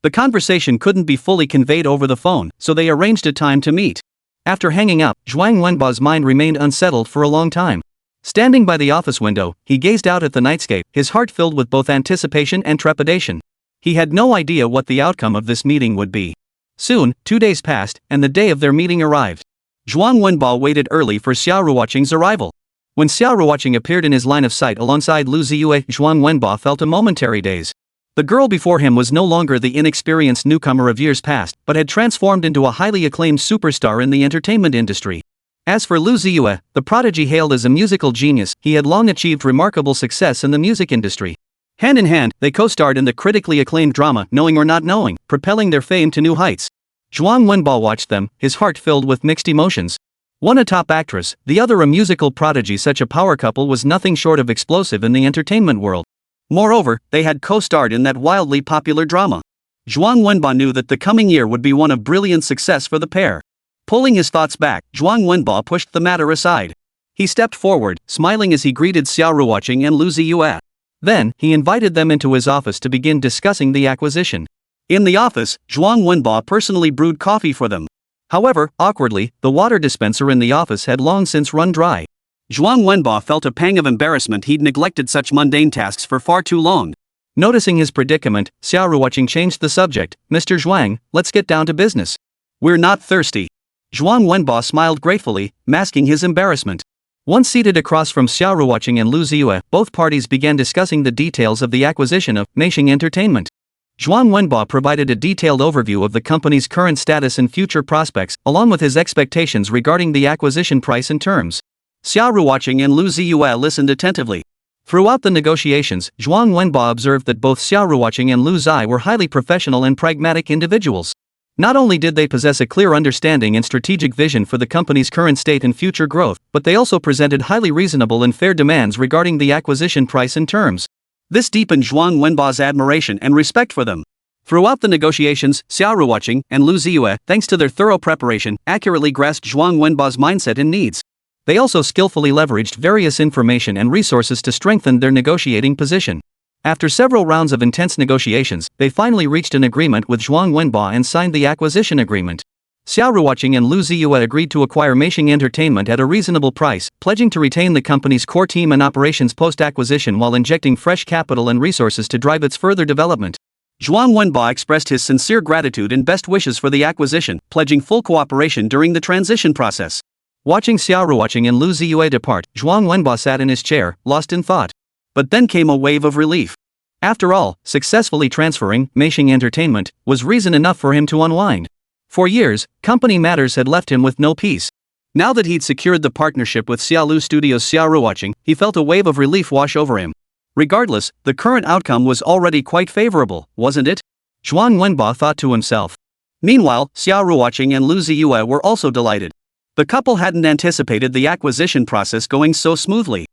The conversation couldn't be fully conveyed over the phone, so they arranged a time to meet. After hanging up, Zhuang Wenba's mind remained unsettled for a long time. Standing by the office window, he gazed out at the nightscape, his heart filled with both anticipation and trepidation. He had no idea what the outcome of this meeting would be. Soon, 2 days passed, and the day of their meeting arrived. Zhuang Wenba waited early for Xia Ruoqing's arrival. When Xia Ruoqing appeared in his line of sight alongside Lu Ziye, Zhuang Wenba felt a momentary daze. The girl before him was no longer the inexperienced newcomer of years past, but had transformed into a highly acclaimed superstar in the entertainment industry. As for Lu Ziye, the prodigy hailed as a musical genius, he had long achieved remarkable success in the music industry. Hand in hand, they co-starred in the critically acclaimed drama Knowing or Not Knowing, propelling their fame to new heights. Zhuang Wenbo watched them, his heart filled with mixed emotions. One a top actress, the other a musical prodigy. Such a power couple was nothing short of explosive in the entertainment world. Moreover, they had co-starred in that wildly popular drama. Zhuang Wenbo knew that the coming year would be one of brilliant success for the pair. Pulling his thoughts back, Zhuang Wenbo pushed the matter aside. He stepped forward, smiling as he greeted Xia Ruoqing and Lu Ziye. Then, he invited them into his office to begin discussing the acquisition. In the office, Zhuang Wenbo personally brewed coffee for them. However, awkwardly, the water dispenser in the office had long since run dry. Zhuang Wenbo felt a pang of embarrassment. He'd neglected such mundane tasks for far too long. Noticing his predicament, Xia Ruoqing changed the subject. Mr. Zhuang, let's get down to business. We're not thirsty. Zhuang Wenbo smiled gratefully, masking his embarrassment. Once seated across from Xia Ruoqing and Lu Ziye, both parties began discussing the details of the acquisition of Meishing Entertainment. Zhuang Wenbo provided a detailed overview of the company's current status and future prospects, along with his expectations regarding the acquisition price and terms. Xia Ruoqing and Lu Ziye listened attentively. Throughout the negotiations, Zhuang Wenbo observed that both Xia Ruoqing and Lu Ziye were highly professional and pragmatic individuals. Not only did they possess a clear understanding and strategic vision for the company's current state and future growth, but they also presented highly reasonable and fair demands regarding the acquisition price and terms. This deepened Zhuang Wenbo's admiration and respect for them. Throughout the negotiations, Xia Ruoqing and Lu Ziye, thanks to their thorough preparation, accurately grasped Zhuang Wenbo's mindset and needs. They also skillfully leveraged various information and resources to strengthen their negotiating position. After several rounds of intense negotiations, they finally reached an agreement with Zhuang Wenbo and signed the acquisition agreement. Xia Ruoqing and Lu Ziye agreed to acquire Meishing Entertainment at a reasonable price, pledging to retain the company's core team and operations post-acquisition while injecting fresh capital and resources to drive its further development. Zhuang Wenbo expressed his sincere gratitude and best wishes for the acquisition, pledging full cooperation during the transition process. Watching Xia Ruoqing and Lu Ziye depart, Zhuang Wenbo sat in his chair, lost in thought. But then came a wave of relief. After all, successfully transferring Meishing Entertainment was reason enough for him to unwind. For years, company matters had left him with no peace. Now that he'd secured the partnership with Xiaolu Studios' Xia Ruoqing, he felt a wave of relief wash over him. Regardless, the current outcome was already quite favorable, wasn't it? Zhuang Wenbo thought to himself. Meanwhile, Xia Ruoqing and Lu Ziye were also delighted. The couple hadn't anticipated the acquisition process going so smoothly.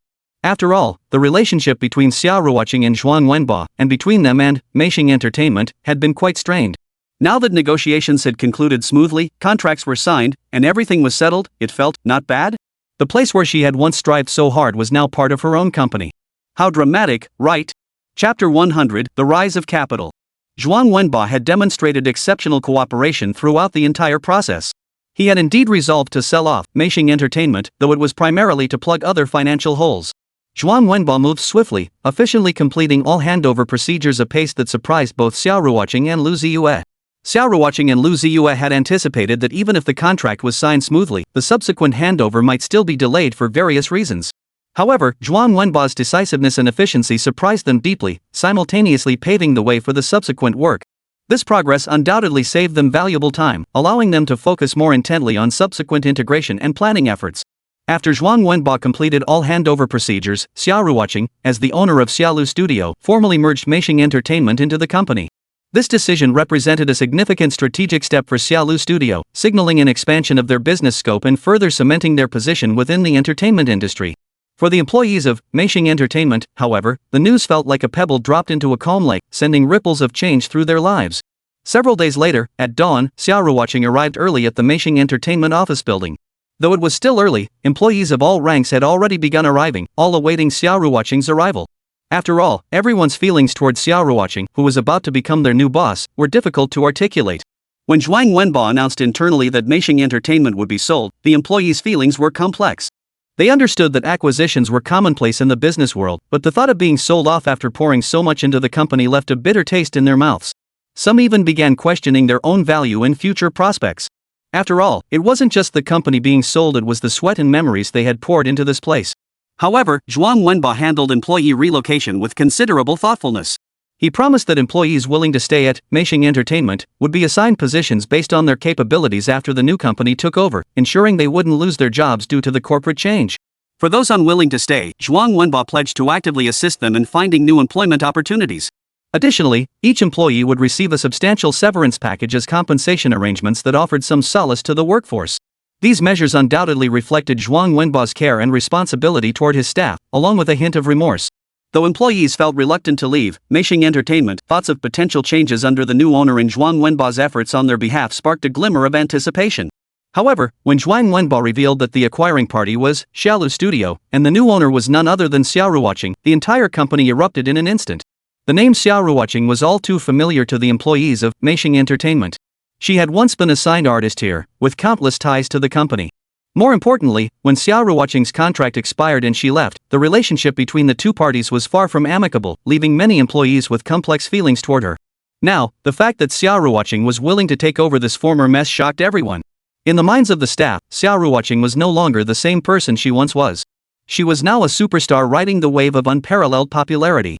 After all, the relationship between Xia Ruoqing and Zhuang Wenbo, and between them and Meishing Entertainment, had been quite strained. Now that negotiations had concluded smoothly, contracts were signed, and everything was settled, it felt not bad. The place where she had once strived so hard was now part of her own company. How dramatic, right? Chapter 100, The Rise of Capital. Zhuang Wenbo had demonstrated exceptional cooperation throughout the entire process. He had indeed resolved to sell off Meishing Entertainment, though it was primarily to plug other financial holes. Zhuang Wenbo moved swiftly, efficiently completing all handover procedures, a pace that surprised both Xia Ruoqing and Lu Ziye. Xia Ruoqing and Lu Ziye had anticipated that even if the contract was signed smoothly, the subsequent handover might still be delayed for various reasons. However, Zhuang Wenbo's decisiveness and efficiency surprised them deeply, simultaneously paving the way for the subsequent work. This progress undoubtedly saved them valuable time, allowing them to focus more intently on subsequent integration and planning efforts. After Zhuang Wenbo completed all handover procedures, Xia Ruoqing, as the owner of Xiaolu Studio, formally merged Meishing Entertainment into the company. This decision represented a significant strategic step for Xiaolu Studio, signaling an expansion of their business scope and further cementing their position within the entertainment industry. For the employees of Meishing Entertainment, however, the news felt like a pebble dropped into a calm lake, sending ripples of change through their lives. Several days later, at dawn, Xia Ruoqing arrived early at the Meishing Entertainment office building. Though it was still early, employees of all ranks had already begun arriving, all awaiting Xia Ruoqing's arrival. After all, everyone's feelings towards Xia Ruoqing, who was about to become their new boss, were difficult to articulate. When Zhuang Wenbo announced internally that Meishing Entertainment would be sold, the employees' feelings were complex. They understood that acquisitions were commonplace in the business world, but the thought of being sold off after pouring so much into the company left a bitter taste in their mouths. Some even began questioning their own value and future prospects. After all, it wasn't just the company being sold, it was the sweat and memories they had poured into this place. However, Zhuang Wenbo handled employee relocation with considerable thoughtfulness. He promised that employees willing to stay at Meishing Entertainment would be assigned positions based on their capabilities after the new company took over, ensuring they wouldn't lose their jobs due to the corporate change. For those unwilling to stay, Zhuang Wenbo pledged to actively assist them in finding new employment opportunities. Additionally, each employee would receive a substantial severance package as compensation arrangements that offered some solace to the workforce. These measures undoubtedly reflected Zhuang Wenbo's care and responsibility toward his staff, along with a hint of remorse. Though employees felt reluctant to leave Meishing Entertainment, thoughts of potential changes under the new owner and Zhuang Wenbo's efforts on their behalf sparked a glimmer of anticipation. However, when Zhuang Wenbo revealed that the acquiring party was Xia Lu Studio, and the new owner was none other than Xia Ruoqing, the entire company erupted in an instant. The name Xia Ruoqing was all too familiar to the employees of Meishing Entertainment. She had once been assigned artist here, with countless ties to the company. More importantly, when Xia Ruoqing's contract expired and she left, the relationship between the two parties was far from amicable, leaving many employees with complex feelings toward her. Now, the fact that Xia Ruoqing was willing to take over this former mess shocked everyone. In the minds of the staff, Xia Ruoqing was no longer the same person she once was. She was now a superstar riding the wave of unparalleled popularity.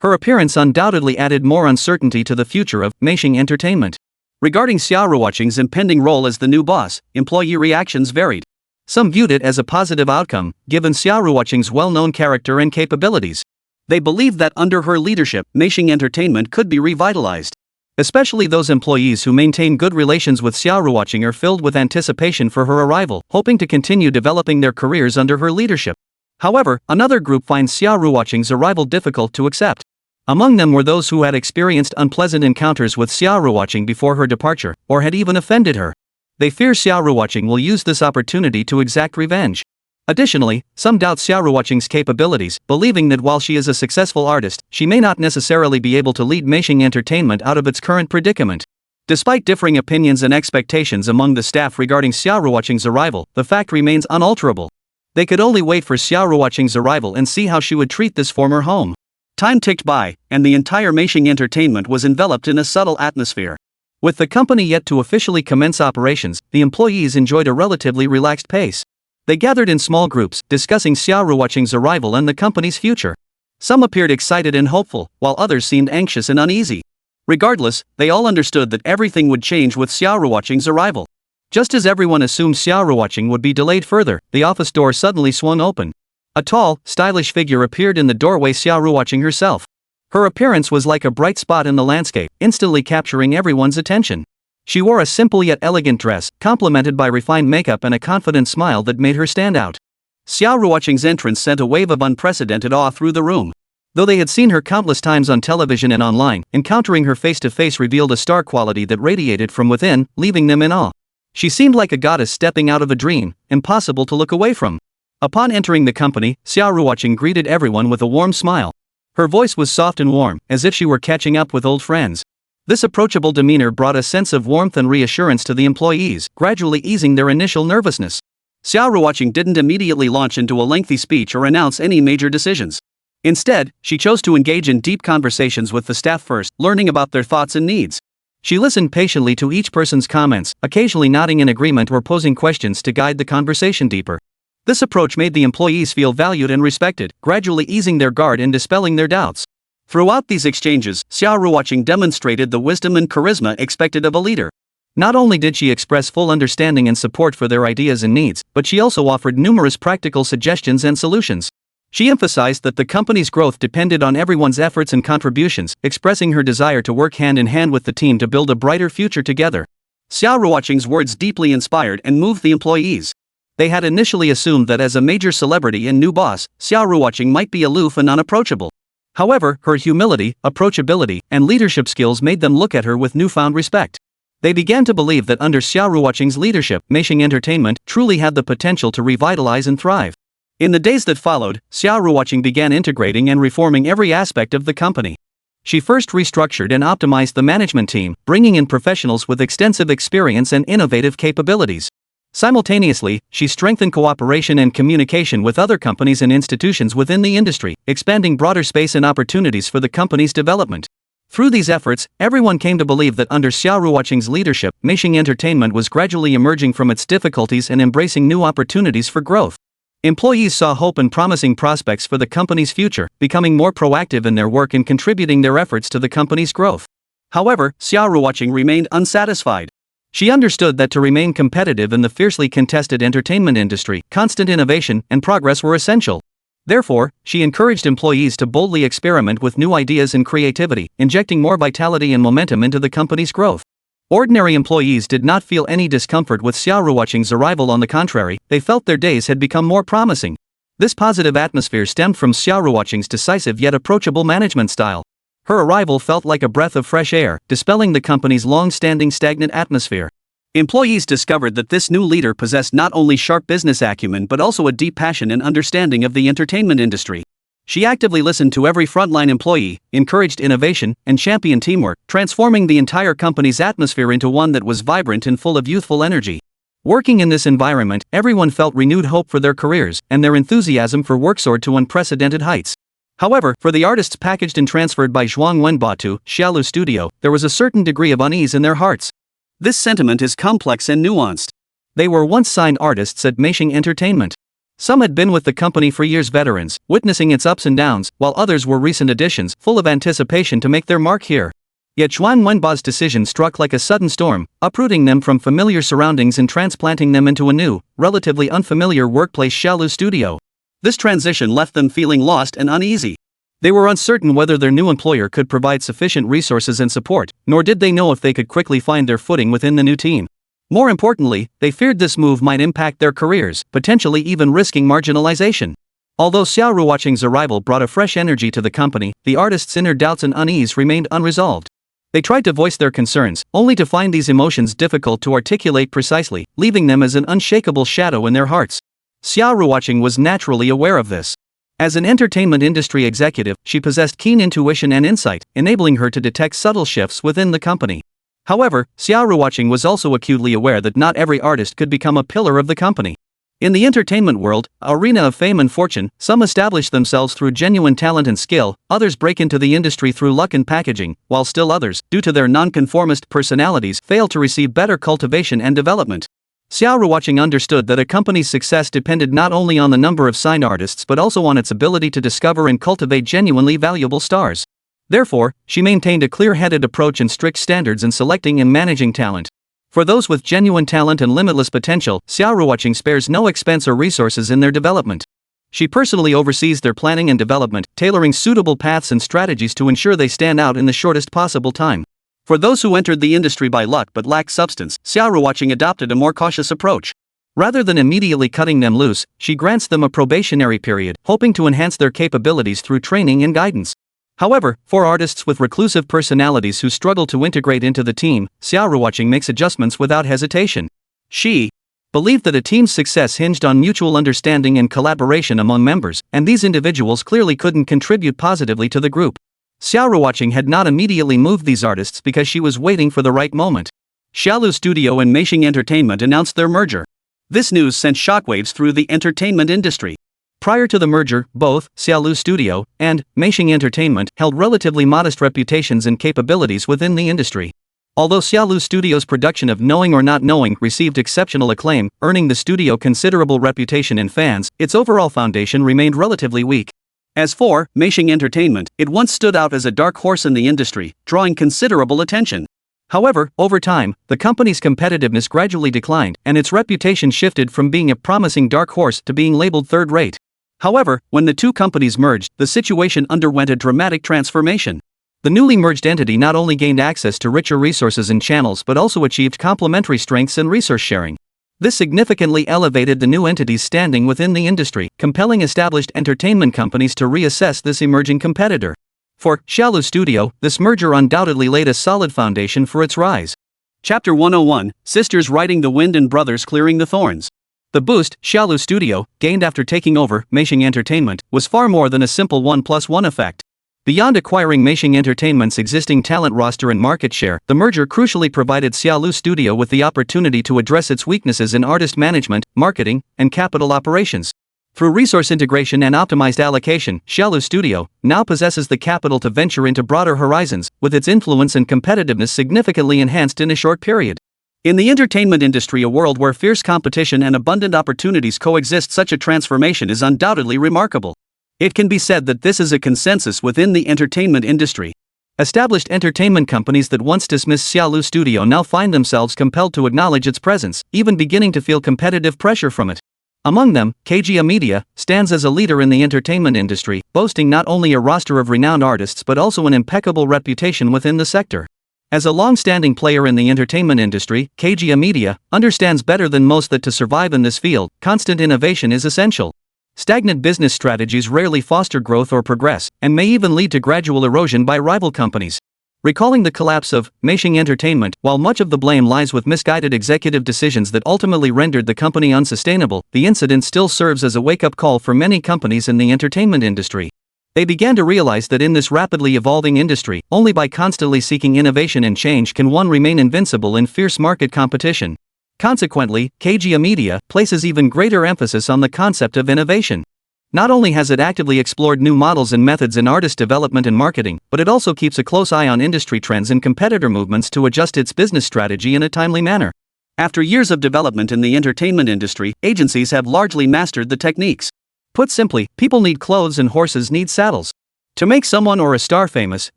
Her appearance undoubtedly added more uncertainty to the future of Meishing Entertainment. Regarding Xia Ruoqing's impending role as the new boss, employee reactions varied. Some viewed it as a positive outcome, given Xia Ruoqing's well-known character and capabilities. They believed that under her leadership, Meishing Entertainment could be revitalized. Especially those employees who maintain good relations with Xia Ruoqing are filled with anticipation for her arrival, hoping to continue developing their careers under her leadership. However, another group finds Xia Ruoqing's arrival difficult to accept. Among them were those who had experienced unpleasant encounters with Xia Ruoqing before her departure, or had even offended her. They fear Xia Ruoqing will use this opportunity to exact revenge. Additionally, some doubt Xia Ruoqing's capabilities, believing that while she is a successful artist, she may not necessarily be able to lead Meishing Entertainment out of its current predicament. Despite differing opinions and expectations among the staff regarding Xia Ruoqing's arrival, the fact remains unalterable. They could only wait for Xia Ruoqing's arrival and see how she would treat this former home. Time ticked by, and the entire Meishing Entertainment was enveloped in a subtle atmosphere. With the company yet to officially commence operations, the employees enjoyed a relatively relaxed pace. They gathered in small groups, discussing Xia Ruoqing's arrival and the company's future. Some appeared excited and hopeful, while others seemed anxious and uneasy. Regardless, they all understood that everything would change with Xia Ruoqing's arrival. Just as everyone assumed Xia Ruoqing would be delayed further, the office door suddenly swung open. A tall, stylish figure appeared in the doorway, Xia Ruoqing herself. Her appearance was like a bright spot in the landscape, instantly capturing everyone's attention. She wore a simple yet elegant dress, complemented by refined makeup and a confident smile that made her stand out. Xia Ruoqing's entrance sent a wave of unprecedented awe through the room. Though they had seen her countless times on television and online, encountering her face-to-face revealed a star quality that radiated from within, leaving them in awe. She seemed like a goddess stepping out of a dream, impossible to look away from. Upon entering the company, Xia Ruoqing greeted everyone with a warm smile. Her voice was soft and warm, as if she were catching up with old friends. This approachable demeanor brought a sense of warmth and reassurance to the employees, gradually easing their initial nervousness. Xia Ruoqing didn't immediately launch into a lengthy speech or announce any major decisions. Instead, she chose to engage in deep conversations with the staff first, learning about their thoughts and needs. She listened patiently to each person's comments, occasionally nodding in agreement or posing questions to guide the conversation deeper. This approach made the employees feel valued and respected, gradually easing their guard and dispelling their doubts. Throughout these exchanges, Xia Ruoqing demonstrated the wisdom and charisma expected of a leader. Not only did she express full understanding and support for their ideas and needs, but she also offered numerous practical suggestions and solutions. She emphasized that the company's growth depended on everyone's efforts and contributions, expressing her desire to work hand in hand with the team to build a brighter future together. Xia Ruoqing's words deeply inspired and moved the employees. They had initially assumed that as a major celebrity and new boss, Xia Ruoqing might be aloof and unapproachable. However, her humility, approachability, and leadership skills made them look at her with newfound respect. They began to believe that under Xia Ruoqing's leadership, Meishing Entertainment truly had the potential to revitalize and thrive. In the days that followed, Xia Ruoqing began integrating and reforming every aspect of the company. She first restructured and optimized the management team, bringing in professionals with extensive experience and innovative capabilities. Simultaneously, she strengthened cooperation and communication with other companies and institutions within the industry, expanding broader space and opportunities for the company's development. Through these efforts, everyone came to believe that under Xia Ruoqing's leadership, Meishing Entertainment was gradually emerging from its difficulties and embracing new opportunities for growth. Employees saw hope and promising prospects for the company's future, becoming more proactive in their work and contributing their efforts to the company's growth. However, Xia Ruoqing remained unsatisfied. She understood that to remain competitive in the fiercely contested entertainment industry, constant innovation and progress were essential. Therefore, she encouraged employees to boldly experiment with new ideas and creativity, injecting more vitality and momentum into the company's growth. Ordinary employees did not feel any discomfort with Xia Ruoqing's arrival. On the contrary, they felt their days had become more promising. This positive atmosphere stemmed from Xia Ruoqing's decisive yet approachable management style. Her arrival felt like a breath of fresh air, dispelling the company's long-standing stagnant atmosphere. Employees discovered that this new leader possessed not only sharp business acumen but also a deep passion and understanding of the entertainment industry. She actively listened to every frontline employee, encouraged innovation, and championed teamwork, transforming the entire company's atmosphere into one that was vibrant and full of youthful energy. Working in this environment, everyone felt renewed hope for their careers, and their enthusiasm for work soared to unprecedented heights. However, for the artists packaged and transferred by Zhuang Wenba to Xia Studio, there was a certain degree of unease in their hearts. This sentiment is complex and nuanced. They were once signed artists at Meishing Entertainment. Some had been with the company for years, veterans, witnessing its ups and downs, while others were recent additions, full of anticipation to make their mark here. Yet Zhuang Wenba's decision struck like a sudden storm, uprooting them from familiar surroundings and transplanting them into a new, relatively unfamiliar workplace, Xia Studio. This transition left them feeling lost and uneasy. They were uncertain whether their new employer could provide sufficient resources and support, nor did they know if they could quickly find their footing within the new team. More importantly, they feared this move might impact their careers, potentially even risking marginalization. Although Xia Ruoqing's arrival brought a fresh energy to the company, the artists' inner doubts and unease remained unresolved. They tried to voice their concerns, only to find these emotions difficult to articulate precisely, leaving them as an unshakable shadow in their hearts. Xia Ruoqing was naturally aware of this. As an entertainment industry executive, she possessed keen intuition and insight, enabling her to detect subtle shifts within the company. However, Xia Ruoqing was also acutely aware that not every artist could become a pillar of the company. In the entertainment world, arena of fame and fortune, some establish themselves through genuine talent and skill, others break into the industry through luck and packaging, while still others, due to their nonconformist personalities, fail to receive better cultivation and development. Xia Ruoqing understood that a company's success depended not only on the number of signed artists but also on its ability to discover and cultivate genuinely valuable stars. Therefore, she maintained a clear-headed approach and strict standards in selecting and managing talent. For those with genuine talent and limitless potential, Xia Ruoqing spares no expense or resources in their development. She personally oversees their planning and development, tailoring suitable paths and strategies to ensure they stand out in the shortest possible time. For those who entered the industry by luck but lacked substance, Xia Ruoqing adopted a more cautious approach. Rather than immediately cutting them loose, she grants them a probationary period, hoping to enhance their capabilities through training and guidance. However, for artists with reclusive personalities who struggle to integrate into the team, Xia Ruoqing makes adjustments without hesitation. She believed that a team's success hinged on mutual understanding and collaboration among members, and these individuals clearly couldn't contribute positively to the group. Xia Ruoqing had not immediately moved these artists because she was waiting for the right moment. Xia Studio and Meishing Entertainment announced their merger. This news sent shockwaves through the entertainment industry. Prior to the merger, both Xia Studio and Meishing Entertainment held relatively modest reputations and capabilities within the industry. Although Xia Studio's production of Knowing or Not Knowing received exceptional acclaim, earning the studio considerable reputation and fans, its overall foundation remained relatively weak. As for Meishing Entertainment, it once stood out as a dark horse in the industry, drawing considerable attention. However, over time, the company's competitiveness gradually declined, and its reputation shifted from being a promising dark horse to being labeled third-rate. However, when the two companies merged, the situation underwent a dramatic transformation. The newly merged entity not only gained access to richer resources and channels but also achieved complementary strengths and resource sharing. This significantly elevated the new entity's standing within the industry, compelling established entertainment companies to reassess this emerging competitor. For Xia Studio, this merger undoubtedly laid a solid foundation for its rise. Chapter 101, Sisters Riding the Wind and Brothers Clearing the Thorns. The boost Xia Studio gained after taking over Meishing Entertainment was far more than a simple 1+1 effect. Beyond acquiring Meishing Entertainment's existing talent roster and market share, the merger crucially provided Xia Studio with the opportunity to address its weaknesses in artist management, marketing, and capital operations. Through resource integration and optimized allocation, Xia Studio now possesses the capital to venture into broader horizons, with its influence and competitiveness significantly enhanced in a short period. In the entertainment industry, a world where fierce competition and abundant opportunities coexist, such a transformation is undoubtedly remarkable. It can be said that this is a consensus within the entertainment industry. Established entertainment companies that once dismissed Xia Studio now find themselves compelled to acknowledge its presence, even beginning to feel competitive pressure from it. Among them, Xixi Media stands as a leader in the entertainment industry, boasting not only a roster of renowned artists but also an impeccable reputation within the sector. As a long-standing player in the entertainment industry, Xixi Media understands better than most that to survive in this field, constant innovation is essential. Stagnant business strategies rarely foster growth or progress, and may even lead to gradual erosion by rival companies. Recalling the collapse of Meishing Entertainment, while much of the blame lies with misguided executive decisions that ultimately rendered the company unsustainable, the incident still serves as a wake-up call for many companies in the entertainment industry. They began to realize that in this rapidly evolving industry, only by constantly seeking innovation and change can one remain invincible in fierce market competition. Consequently, Xixi Media places even greater emphasis on the concept of innovation. Not only has it actively explored new models and methods in artist development and marketing, but it also keeps a close eye on industry trends and competitor movements to adjust its business strategy in a timely manner. After years of development in the entertainment industry, agencies have largely mastered the techniques. Put simply, people need clothes and horses need saddles. To make someone or a star famous,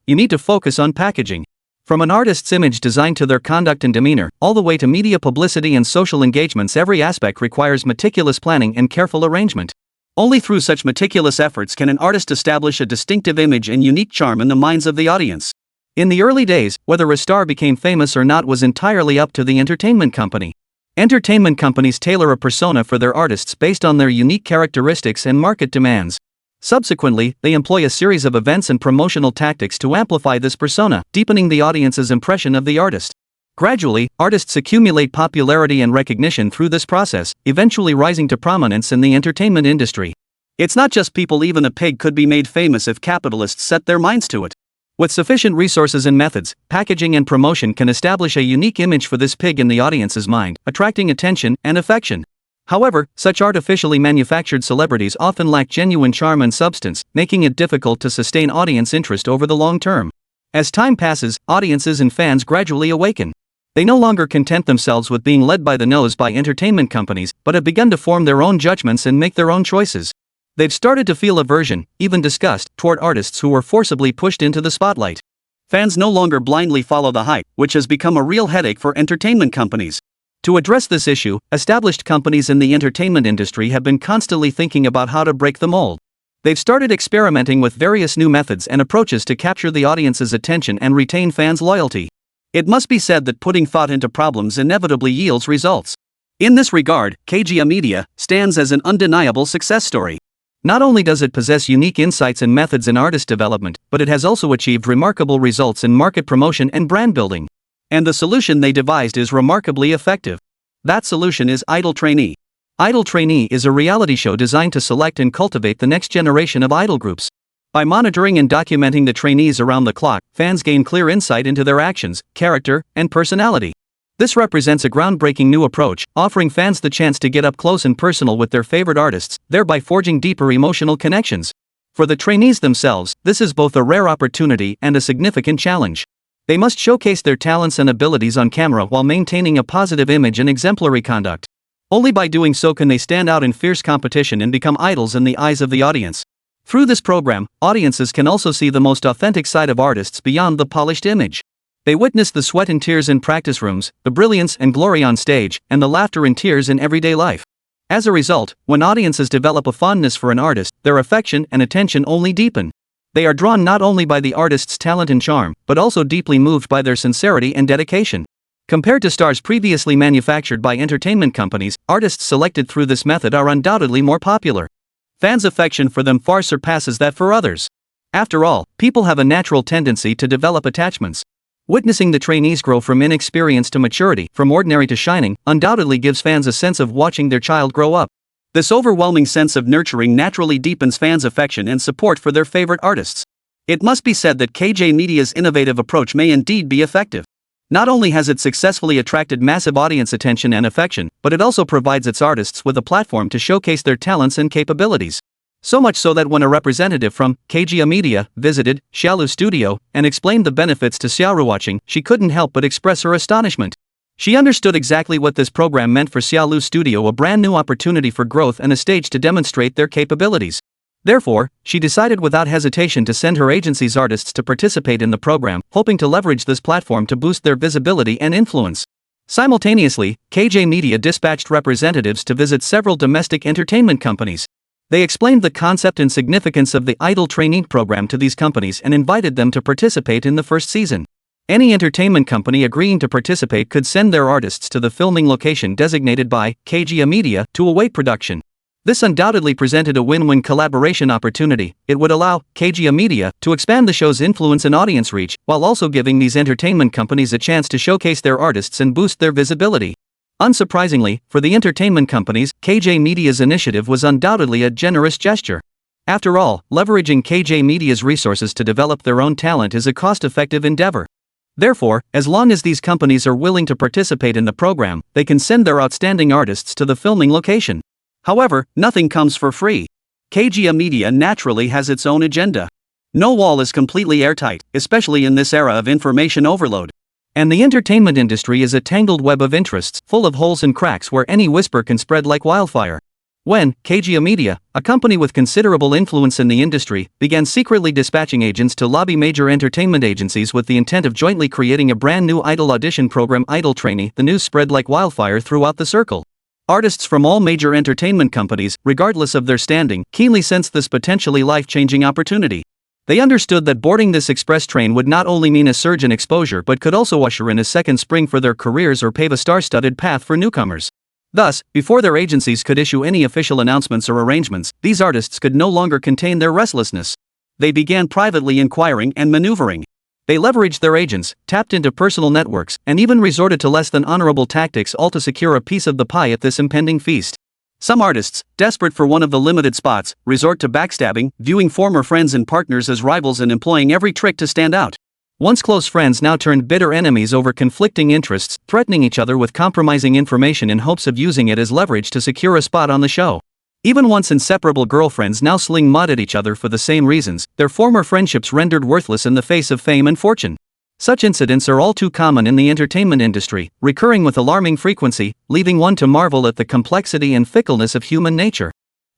you need to focus on packaging. From an artist's image design to their conduct and demeanor, all the way to media publicity and social engagements, every aspect requires meticulous planning and careful arrangement. Only through such meticulous efforts can an artist establish a distinctive image and unique charm in the minds of the audience. In the early days, whether a star became famous or not was entirely up to the entertainment company. Entertainment companies tailor a persona for their artists based on their unique characteristics and market demands. Subsequently, they employ a series of events and promotional tactics to amplify this persona, deepening the audience's impression of the artist. Gradually, artists accumulate popularity and recognition through this process, eventually rising to prominence in the entertainment industry. It's not just people, even a pig could be made famous if capitalists set their minds to it. With sufficient resources and methods, packaging and promotion can establish a unique image for this pig in the audience's mind, attracting attention and affection. However, such artificially manufactured celebrities often lack genuine charm and substance, making it difficult to sustain audience interest over the long term. As time passes, audiences and fans gradually awaken. They no longer content themselves with being led by the nose by entertainment companies, but have begun to form their own judgments and make their own choices. They've started to feel aversion, even disgust, toward artists who were forcibly pushed into the spotlight. Fans no longer blindly follow the hype, which has become a real headache for entertainment companies. To address this issue, established companies in the entertainment industry have been constantly thinking about how to break the mold. They've started experimenting with various new methods and approaches to capture the audience's attention and retain fans' loyalty. It must be said that putting thought into problems inevitably yields results. In this regard, Xixi Media stands as an undeniable success story. Not only does it possess unique insights and methods in artist development, but it has also achieved remarkable results in market promotion and brand building. And the solution they devised is remarkably effective. That solution is Idol Trainee. Idol Trainee is a reality show designed to select and cultivate the next generation of idol groups. By monitoring and documenting the trainees around the clock, fans gain clear insight into their actions, character, and personality. This represents a groundbreaking new approach, offering fans the chance to get up close and personal with their favorite artists, thereby forging deeper emotional connections. For the trainees themselves, this is both a rare opportunity and a significant challenge. They must showcase their talents and abilities on camera while maintaining a positive image and exemplary conduct. Only by doing so can they stand out in fierce competition and become idols in the eyes of the audience. Through this program, audiences can also see the most authentic side of artists beyond the polished image. They witness the sweat and tears in practice rooms, the brilliance and glory on stage, and the laughter and tears in everyday life. As a result, when audiences develop a fondness for an artist, their affection and attention only deepen. They are drawn not only by the artist's talent and charm, but also deeply moved by their sincerity and dedication. Compared to stars previously manufactured by entertainment companies, artists selected through this method are undoubtedly more popular. Fans' affection for them far surpasses that for others. After all, people have a natural tendency to develop attachments. Witnessing the trainees grow from inexperience to maturity, from ordinary to shining, undoubtedly gives fans a sense of watching their child grow up. This overwhelming sense of nurturing naturally deepens fans' affection and support for their favorite artists. It must be said that Xixi Media's innovative approach may indeed be effective. Not only has it successfully attracted massive audience attention and affection, but it also provides its artists with a platform to showcase their talents and capabilities. So much so that when a representative from Xixi Media visited Xia Studio and explained the benefits to Xia Ruoqing, she couldn't help but express her astonishment. She understood exactly what this program meant for Xia Lu Studio, a brand new opportunity for growth and a stage to demonstrate their capabilities. Therefore, she decided without hesitation to send her agency's artists to participate in the program, hoping to leverage this platform to boost their visibility and influence. Simultaneously, KJ Media dispatched representatives to visit several domestic entertainment companies. They explained the concept and significance of the Idol Trainee program to these companies and invited them to participate in the first season. Any entertainment company agreeing to participate could send their artists to the filming location designated by KJ Media to await production. This undoubtedly presented a win-win collaboration opportunity. It would allow KJ Media to expand the show's influence and audience reach, while also giving these entertainment companies a chance to showcase their artists and boost their visibility. Unsurprisingly, for the entertainment companies, KJ Media's initiative was undoubtedly a generous gesture. After all, leveraging KJ Media's resources to develop their own talent is a cost-effective endeavor. Therefore, as long as these companies are willing to participate in the program, they can send their outstanding artists to the filming location. However, nothing comes for free. KJ Media naturally has its own agenda. No wall is completely airtight, especially in this era of information overload. And the entertainment industry is a tangled web of interests, full of holes and cracks where any whisper can spread like wildfire. When KJ Media, a company with considerable influence in the industry, began secretly dispatching agents to lobby major entertainment agencies with the intent of jointly creating a brand new idol audition program, Idol Trainee, the news spread like wildfire throughout the circle. Artists from all major entertainment companies, regardless of their standing, keenly sensed this potentially life-changing opportunity. They understood that boarding this express train would not only mean a surge in exposure but could also usher in a second spring for their careers or pave a star-studded path for newcomers. Thus, before their agencies could issue any official announcements or arrangements, these artists could no longer contain their restlessness. They began privately inquiring and maneuvering. They leveraged their agents, tapped into personal networks, and even resorted to less than honorable tactics, all to secure a piece of the pie at this impending feast. Some artists, desperate for one of the limited spots, resort to backstabbing, viewing former friends and partners as rivals and employing every trick to stand out. Once close friends now turned bitter enemies over conflicting interests, threatening each other with compromising information in hopes of using it as leverage to secure a spot on the show. Even once inseparable girlfriends now sling mud at each other for the same reasons, their former friendships rendered worthless in the face of fame and fortune. Such incidents are all too common in the entertainment industry, recurring with alarming frequency, leaving one to marvel at the complexity and fickleness of human nature.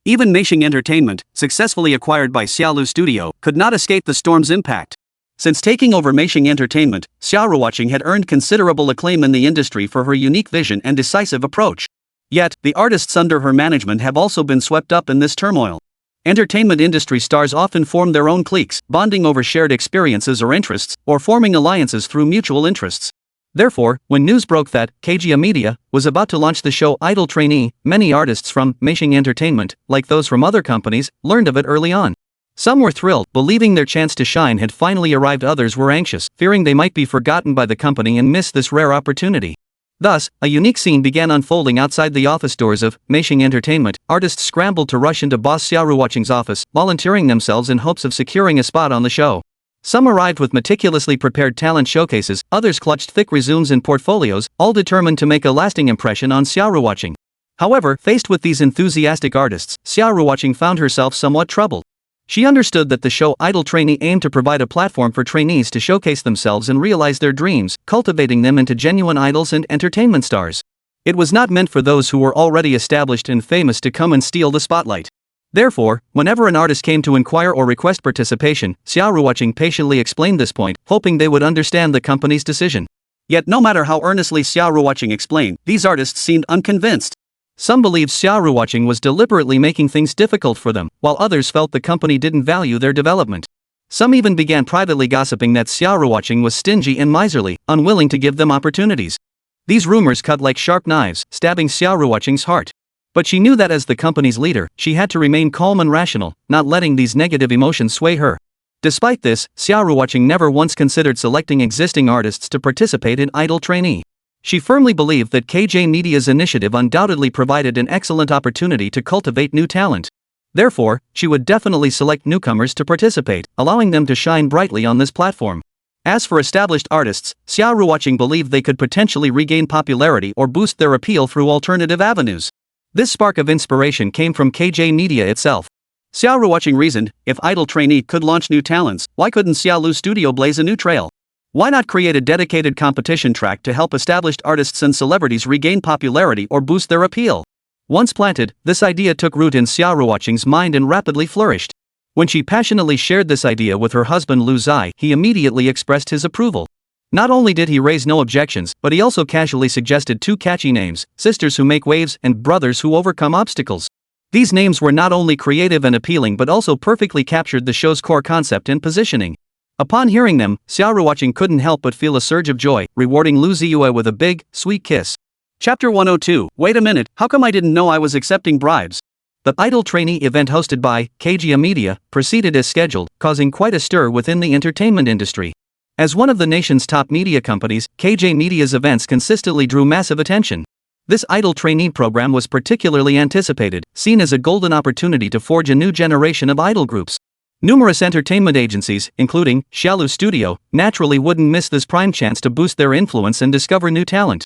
Even Meishing Entertainment, successfully acquired by Xia Lu Studio, could not escape the storm's impact. Since taking over Meishing Entertainment, Xia Ruoqing had earned considerable acclaim in the industry for her unique vision and decisive approach. Yet, the artists under her management have also been swept up in this turmoil. Entertainment industry stars often form their own cliques, bonding over shared experiences or interests, or forming alliances through mutual interests. Therefore, when news broke that KJ Media was about to launch the show Idol Trainee, many artists from Meishing Entertainment, like those from other companies, learned of it early on. Some were thrilled, believing their chance to shine had finally arrived. Others were anxious, fearing they might be forgotten by the company and miss this rare opportunity. Thus, a unique scene began unfolding outside the office doors of Meishing Entertainment. Artists scrambled to rush into boss Xia Ruoqing's office, volunteering themselves in hopes of securing a spot on the show. Some arrived with meticulously prepared talent showcases, others clutched thick resumes and portfolios, all determined to make a lasting impression on Xia Ruoqing. However, faced with these enthusiastic artists, Xia Ruoqing found herself somewhat troubled. She understood that the show Idol Trainee aimed to provide a platform for trainees to showcase themselves and realize their dreams, cultivating them into genuine idols and entertainment stars. It was not meant for those who were already established and famous to come and steal the spotlight. Therefore, whenever an artist came to inquire or request participation, Xia Ruoqing patiently explained this point, hoping they would understand the company's decision. Yet no matter how earnestly Xia Ruoqing explained, these artists seemed unconvinced. Some believed Xia Ruoqing was deliberately making things difficult for them, while others felt the company didn't value their development. Some even began privately gossiping that Xia Ruoqing was stingy and miserly, unwilling to give them opportunities. These rumors cut like sharp knives, stabbing Xia Ruoqing's heart. But she knew that as the company's leader, she had to remain calm and rational, not letting these negative emotions sway her. Despite this, Xia Ruoqing never once considered selecting existing artists to participate in Idol Trainee. She firmly believed that KJ Media's initiative undoubtedly provided an excellent opportunity to cultivate new talent. Therefore, she would definitely select newcomers to participate, allowing them to shine brightly on this platform. As for established artists, Xia Ruoqing believed they could potentially regain popularity or boost their appeal through alternative avenues. This spark of inspiration came from KJ Media itself. Xia Ruoqing reasoned, if Idol Trainee could launch new talents, why couldn't Xia Lu Studio blaze a new trail? Why not create a dedicated competition track to help established artists and celebrities regain popularity or boost their appeal? Once planted, this idea took root in Xia Ruoqing's mind and rapidly flourished. When she passionately shared this idea with her husband Lu Ziye, he immediately expressed his approval. Not only did he raise no objections, but he also casually suggested two catchy names: Sisters Who Make Waves and Brothers Who Overcome Obstacles. These names were not only creative and appealing but also perfectly captured the show's core concept and positioning. Upon hearing them, Xia Ruoqing couldn't help but feel a surge of joy, rewarding Lu Ziye with a big, sweet kiss. Chapter 102. Wait a minute, how come I didn't know I was accepting bribes? The idol trainee event hosted by Xia Media proceeded as scheduled, causing quite a stir within the entertainment industry. As one of the nation's top media companies, Xia Media's events consistently drew massive attention. This idol trainee program was particularly anticipated, seen as a golden opportunity to forge a new generation of idol groups. Numerous entertainment agencies, including Xia Studio, naturally wouldn't miss this prime chance to boost their influence and discover new talent.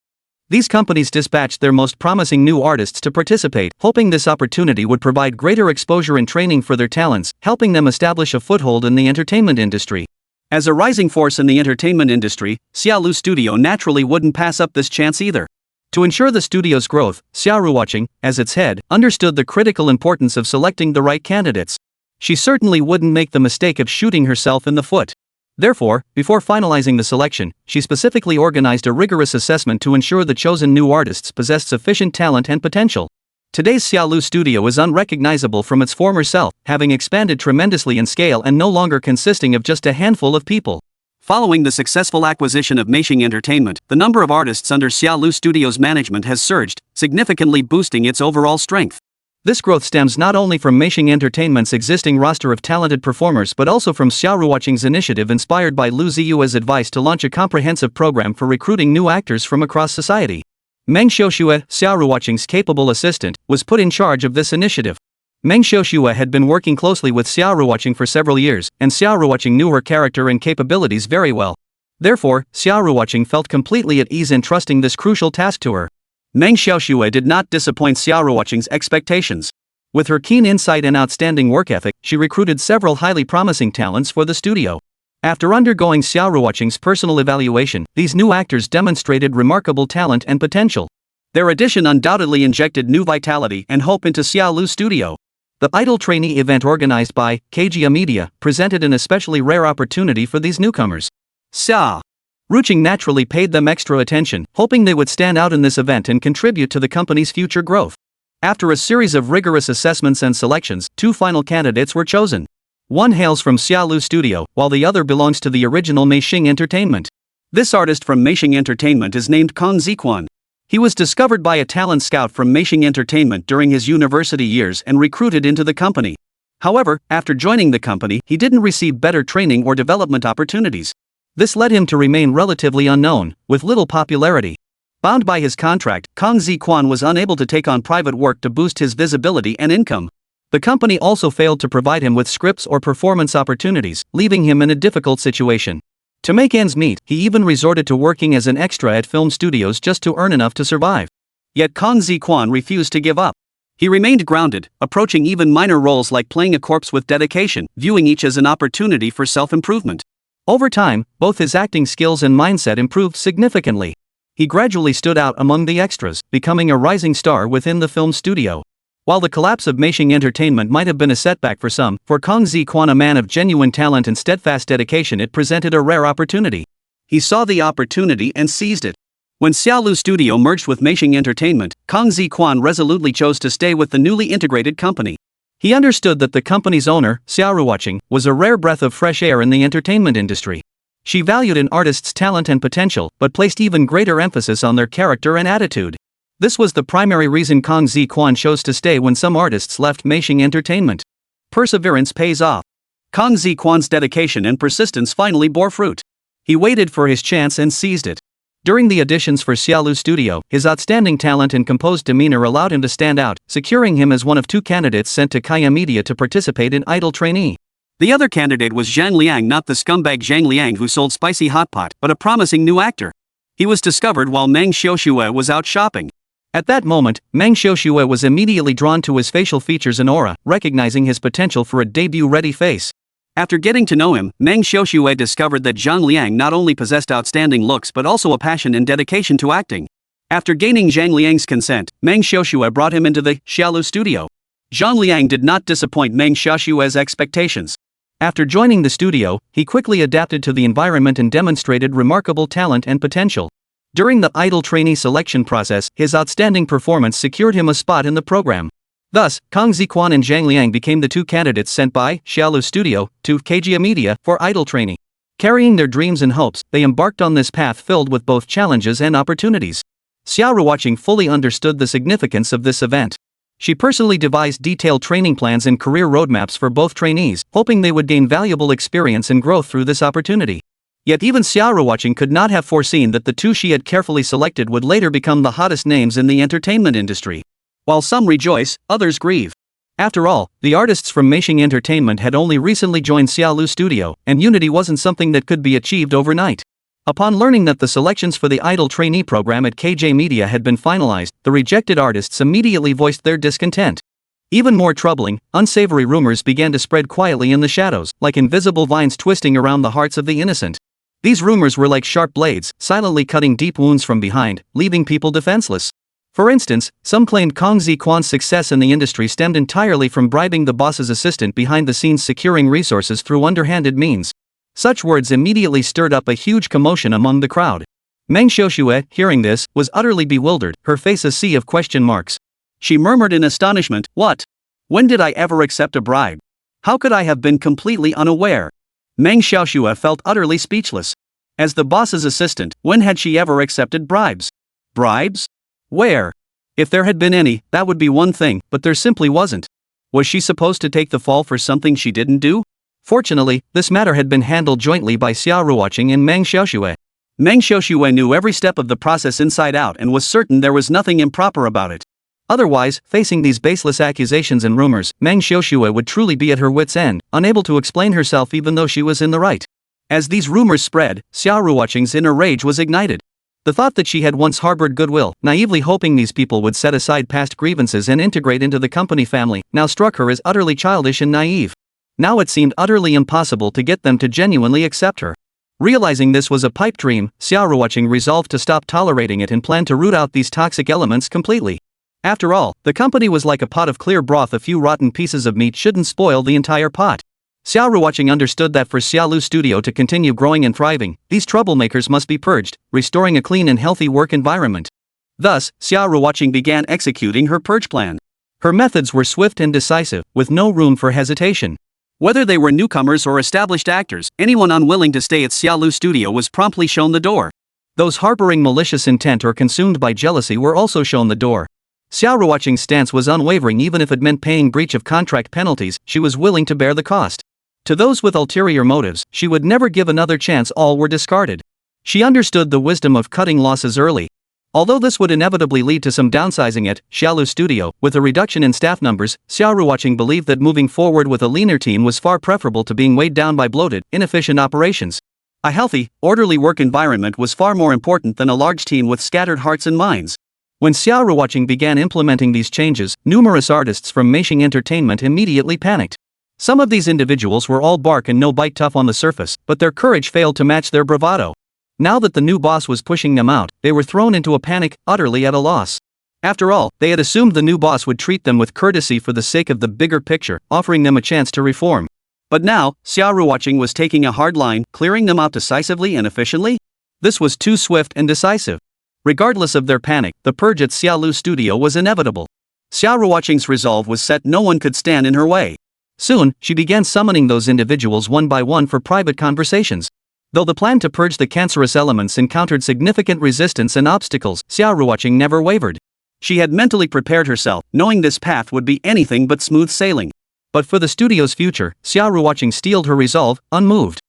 These companies dispatched their most promising new artists to participate, hoping this opportunity would provide greater exposure and training for their talents, helping them establish a foothold in the entertainment industry. As a rising force in the entertainment industry, Xia Studio naturally wouldn't pass up this chance either. To ensure the studio's growth, Xia Ruoqing, as its head, understood the critical importance of selecting the right candidates. She certainly wouldn't make the mistake of shooting herself in the foot. Therefore, before finalizing the selection, she specifically organized a rigorous assessment to ensure the chosen new artists possessed sufficient talent and potential. Today's Xia Studio is unrecognizable from its former self, having expanded tremendously in scale and no longer consisting of just a handful of people. Following the successful acquisition of Meishing Entertainment, the number of artists under Xia Studio's management has surged, significantly boosting its overall strength. This growth stems not only from Meishing Entertainment's existing roster of talented performers but also from Xia Ruoqing's initiative inspired by Lu Ziye's advice to launch a comprehensive program for recruiting new actors from across society. Meng Xiaoxue, Xia Ruoqing's capable assistant, was put in charge of this initiative. Meng Xiaoxue had been working closely with Xia Ruoqing for several years, and Xia Ruoqing knew her character and capabilities very well. Therefore, Xia Ruoqing felt completely at ease in trusting this crucial task to her. Meng Xiaoxue did not disappoint Xia Ruoqing's expectations. With her keen insight and outstanding work ethic, she recruited several highly promising talents for the studio. After undergoing Xia Ruoqing's personal evaluation, these new actors demonstrated remarkable talent and potential. Their addition undoubtedly injected new vitality and hope into Xia Studio. The idol trainee event organized by Xia Media presented an especially rare opportunity for these newcomers. Xia Ruoqing naturally paid them extra attention, hoping they would stand out in this event and contribute to the company's future growth. After a series of rigorous assessments and selections, two final candidates were chosen. One hails from Xia Studio, while the other belongs to the original Meishing Entertainment. This artist from Meishing Entertainment is named Kong Ziquan. He was discovered by a talent scout from Meishing Entertainment during his university years and recruited into the company. However, after joining the company, he didn't receive better training or development opportunities. This led him to remain relatively unknown, with little popularity. Bound by his contract, Kong Ziquan was unable to take on private work to boost his visibility and income. The company also failed to provide him with scripts or performance opportunities, leaving him in a difficult situation. To make ends meet, he even resorted to working as an extra at film studios just to earn enough to survive. Yet Kong Ziquan refused to give up. He remained grounded, approaching even minor roles like playing a corpse with dedication, viewing each as an opportunity for self-improvement. Over time, both his acting skills and mindset improved significantly. He gradually stood out among the extras, becoming a rising star within the film studio. While the collapse of Meishing Entertainment might have been a setback for some, for Kong Ziquan, a man of genuine talent and steadfast dedication, it presented a rare opportunity. He saw the opportunity and seized it. When Xia Studio merged with Meishing Entertainment, Kong Ziquan resolutely chose to stay with the newly integrated company. He understood that the company's owner, Xia Ruoqing, was a rare breath of fresh air in the entertainment industry. She valued an artist's talent and potential, but placed even greater emphasis on their character and attitude. This was the primary reason Kong Ziquan chose to stay when some artists left Meishing Entertainment. Perseverance pays off. Kong Ziquan's dedication and persistence finally bore fruit. He waited for his chance and seized it. During the auditions for Xia Studio, his outstanding talent and composed demeanor allowed him to stand out, securing him as one of two candidates sent to Xia Media to participate in Idol Trainee. The other candidate was Zhang Liang, not the scumbag Zhang Liang who sold spicy hot pot, but a promising new actor. He was discovered while Meng Xiaoxue was out shopping. At that moment, Meng Xiaoxue was immediately drawn to his facial features and aura, recognizing his potential for a debut-ready face. After getting to know him, Meng Xiaoxue discovered that Zhang Liang not only possessed outstanding looks but also a passion and dedication to acting. After gaining Zhang Liang's consent, Meng Xiaoxue brought him into the Xiaolu studio. Zhang Liang did not disappoint Meng Xiaoxue's expectations. After joining the studio, he quickly adapted to the environment and demonstrated remarkable talent and potential. During the idol trainee selection process, his outstanding performance secured him a spot in the program. Thus, Kang Ziquan and Zhang Liang became the two candidates sent by Xiaolu Studio to Xixi Media for idol trainee. Carrying their dreams and hopes, they embarked on this path filled with both challenges and opportunities. Xia Ruoqing fully understood the significance of this event. She personally devised detailed training plans and career roadmaps for both trainees, hoping they would gain valuable experience and growth through this opportunity. Yet even Xia Ruoqing could not have foreseen that the two she had carefully selected would later become the hottest names in the entertainment industry. While some rejoice, others grieve. After all, the artists from Meishing Entertainment had only recently joined Xiaolu Studio, and unity wasn't something that could be achieved overnight. Upon learning that the selections for the idol trainee program at KJ Media had been finalized, the rejected artists immediately voiced their discontent. Even more troubling, unsavory rumors began to spread quietly in the shadows, like invisible vines twisting around the hearts of the innocent. These rumors were like sharp blades, silently cutting deep wounds from behind, leaving people defenseless. For instance, some claimed Kang Ziquan's success in the industry stemmed entirely from bribing the boss's assistant behind the scenes, securing resources through underhanded means. Such words immediately stirred up a huge commotion among the crowd. Meng Xiaoxue, hearing this, was utterly bewildered, her face a sea of question marks. She murmured in astonishment, "What? When did I ever accept a bribe? How could I have been completely unaware?" Meng Xiaoxue felt utterly speechless. As the boss's assistant, when had she ever accepted bribes? Bribes? Where? If there had been any, that would be one thing, but there simply wasn't. Was she supposed to take the fall for something she didn't do? Fortunately, this matter had been handled jointly by Xia Ruoqing and Meng Xiaoxue. Meng Xiaoxue knew every step of the process inside out and was certain there was nothing improper about it. Otherwise, facing these baseless accusations and rumors, Meng Xiaoxue would truly be at her wit's end, unable to explain herself even though she was in the right. As these rumors spread, Xia Ruoqing's inner rage was ignited. The thought that she had once harbored goodwill, naively hoping these people would set aside past grievances and integrate into the company family, now struck her as utterly childish and naive. Now it seemed utterly impossible to get them to genuinely accept her. Realizing this was a pipe dream, Xia Ruoqing resolved to stop tolerating it and planned to root out these toxic elements completely. After all, the company was like a pot of clear broth. A few rotten pieces of meat shouldn't spoil the entire pot. Xia Ruoqing understood that for Xiaolu Studio to continue growing and thriving, these troublemakers must be purged, restoring a clean and healthy work environment. Thus, Xia Ruoqing began executing her purge plan. Her methods were swift and decisive, with no room for hesitation. Whether they were newcomers or established actors, anyone unwilling to stay at Xiaolu Studio was promptly shown the door. Those harboring malicious intent or consumed by jealousy were also shown the door. Xia Ruoqing's stance was unwavering. Even if it meant paying breach of contract penalties, she was willing to bear the cost. To those with ulterior motives, she would never give another chance. All were discarded. She understood the wisdom of cutting losses early. Although this would inevitably lead to some downsizing at Xiaolu Studio, with a reduction in staff numbers, Xia Ruoqing believed that moving forward with a leaner team was far preferable to being weighed down by bloated, inefficient operations. A healthy, orderly work environment was far more important than a large team with scattered hearts and minds. When Xia Ruoqing began implementing these changes, numerous artists from Meishing Entertainment immediately panicked. Some of these individuals were all bark and no bite tough on the surface, but their courage failed to match their bravado. Now that the new boss was pushing them out, they were thrown into a panic, utterly at a loss. After all, they had assumed the new boss would treat them with courtesy for the sake of the bigger picture, offering them a chance to reform. But now, Xia Ruoqing was taking a hard line, clearing them out decisively and efficiently? This was too swift and decisive. Regardless of their panic, the purge at Xiaolu Studio was inevitable. Xia Ruoqing's resolve was set. No one could stand in her way. Soon, she began summoning those individuals one by one for private conversations. Though the plan to purge the cancerous elements encountered significant resistance and obstacles, Xia Ruoqing never wavered. She had mentally prepared herself, knowing this path would be anything but smooth sailing. But for the studio's future, Xia Ruoqing steeled her resolve, unmoved.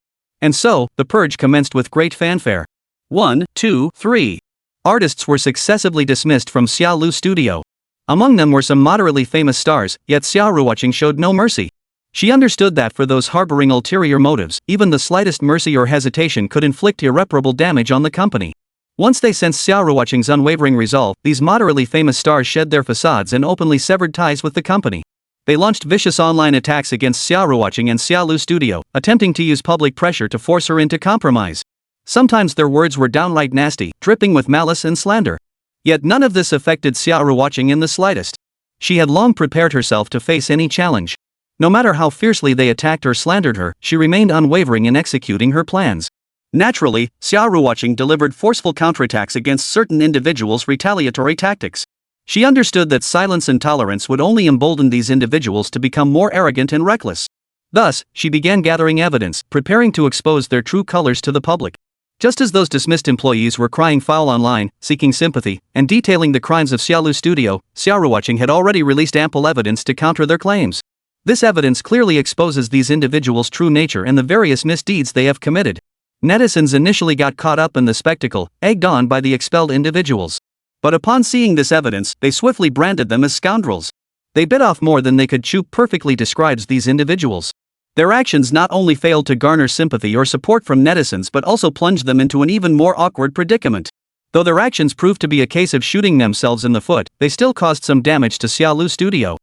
And so, the purge commenced with great fanfare. 1, 2, 3. Artists were successively dismissed from Xiaolu Studio. Among them were some moderately famous stars, yet Xia Ruoqing showed no mercy. She understood that for those harboring ulterior motives, even the slightest mercy or hesitation could inflict irreparable damage on the company. Once they sensed Xia Ruoqing's unwavering resolve, these moderately famous stars shed their facades and openly severed ties with the company. They launched vicious online attacks against Xia Ruoqing and Xia Lu Studio, attempting to use public pressure to force her into compromise. Sometimes their words were downright nasty, dripping with malice and slander. Yet none of this affected Xia Ruoqing in the slightest. She had long prepared herself to face any challenge. No matter how fiercely they attacked or slandered her, she remained unwavering in executing her plans. Naturally, Xia Ruoqing delivered forceful counterattacks against certain individuals' retaliatory tactics. She understood that silence and tolerance would only embolden these individuals to become more arrogant and reckless. Thus, she began gathering evidence, preparing to expose their true colors to the public. Just as those dismissed employees were crying foul online, seeking sympathy, and detailing the crimes of Xia Lu Studio, Xia Ruoqing had already released ample evidence to counter their claims. This evidence clearly exposes these individuals' true nature and the various misdeeds they have committed. Netizens initially got caught up in the spectacle, egged on by the expelled individuals. But upon seeing this evidence, they swiftly branded them as scoundrels. They bit off more than they could chew perfectly describes these individuals. Their actions not only failed to garner sympathy or support from netizens but also plunged them into an even more awkward predicament. Though their actions proved to be a case of shooting themselves in the foot, they still caused some damage to Xia Lu Studio.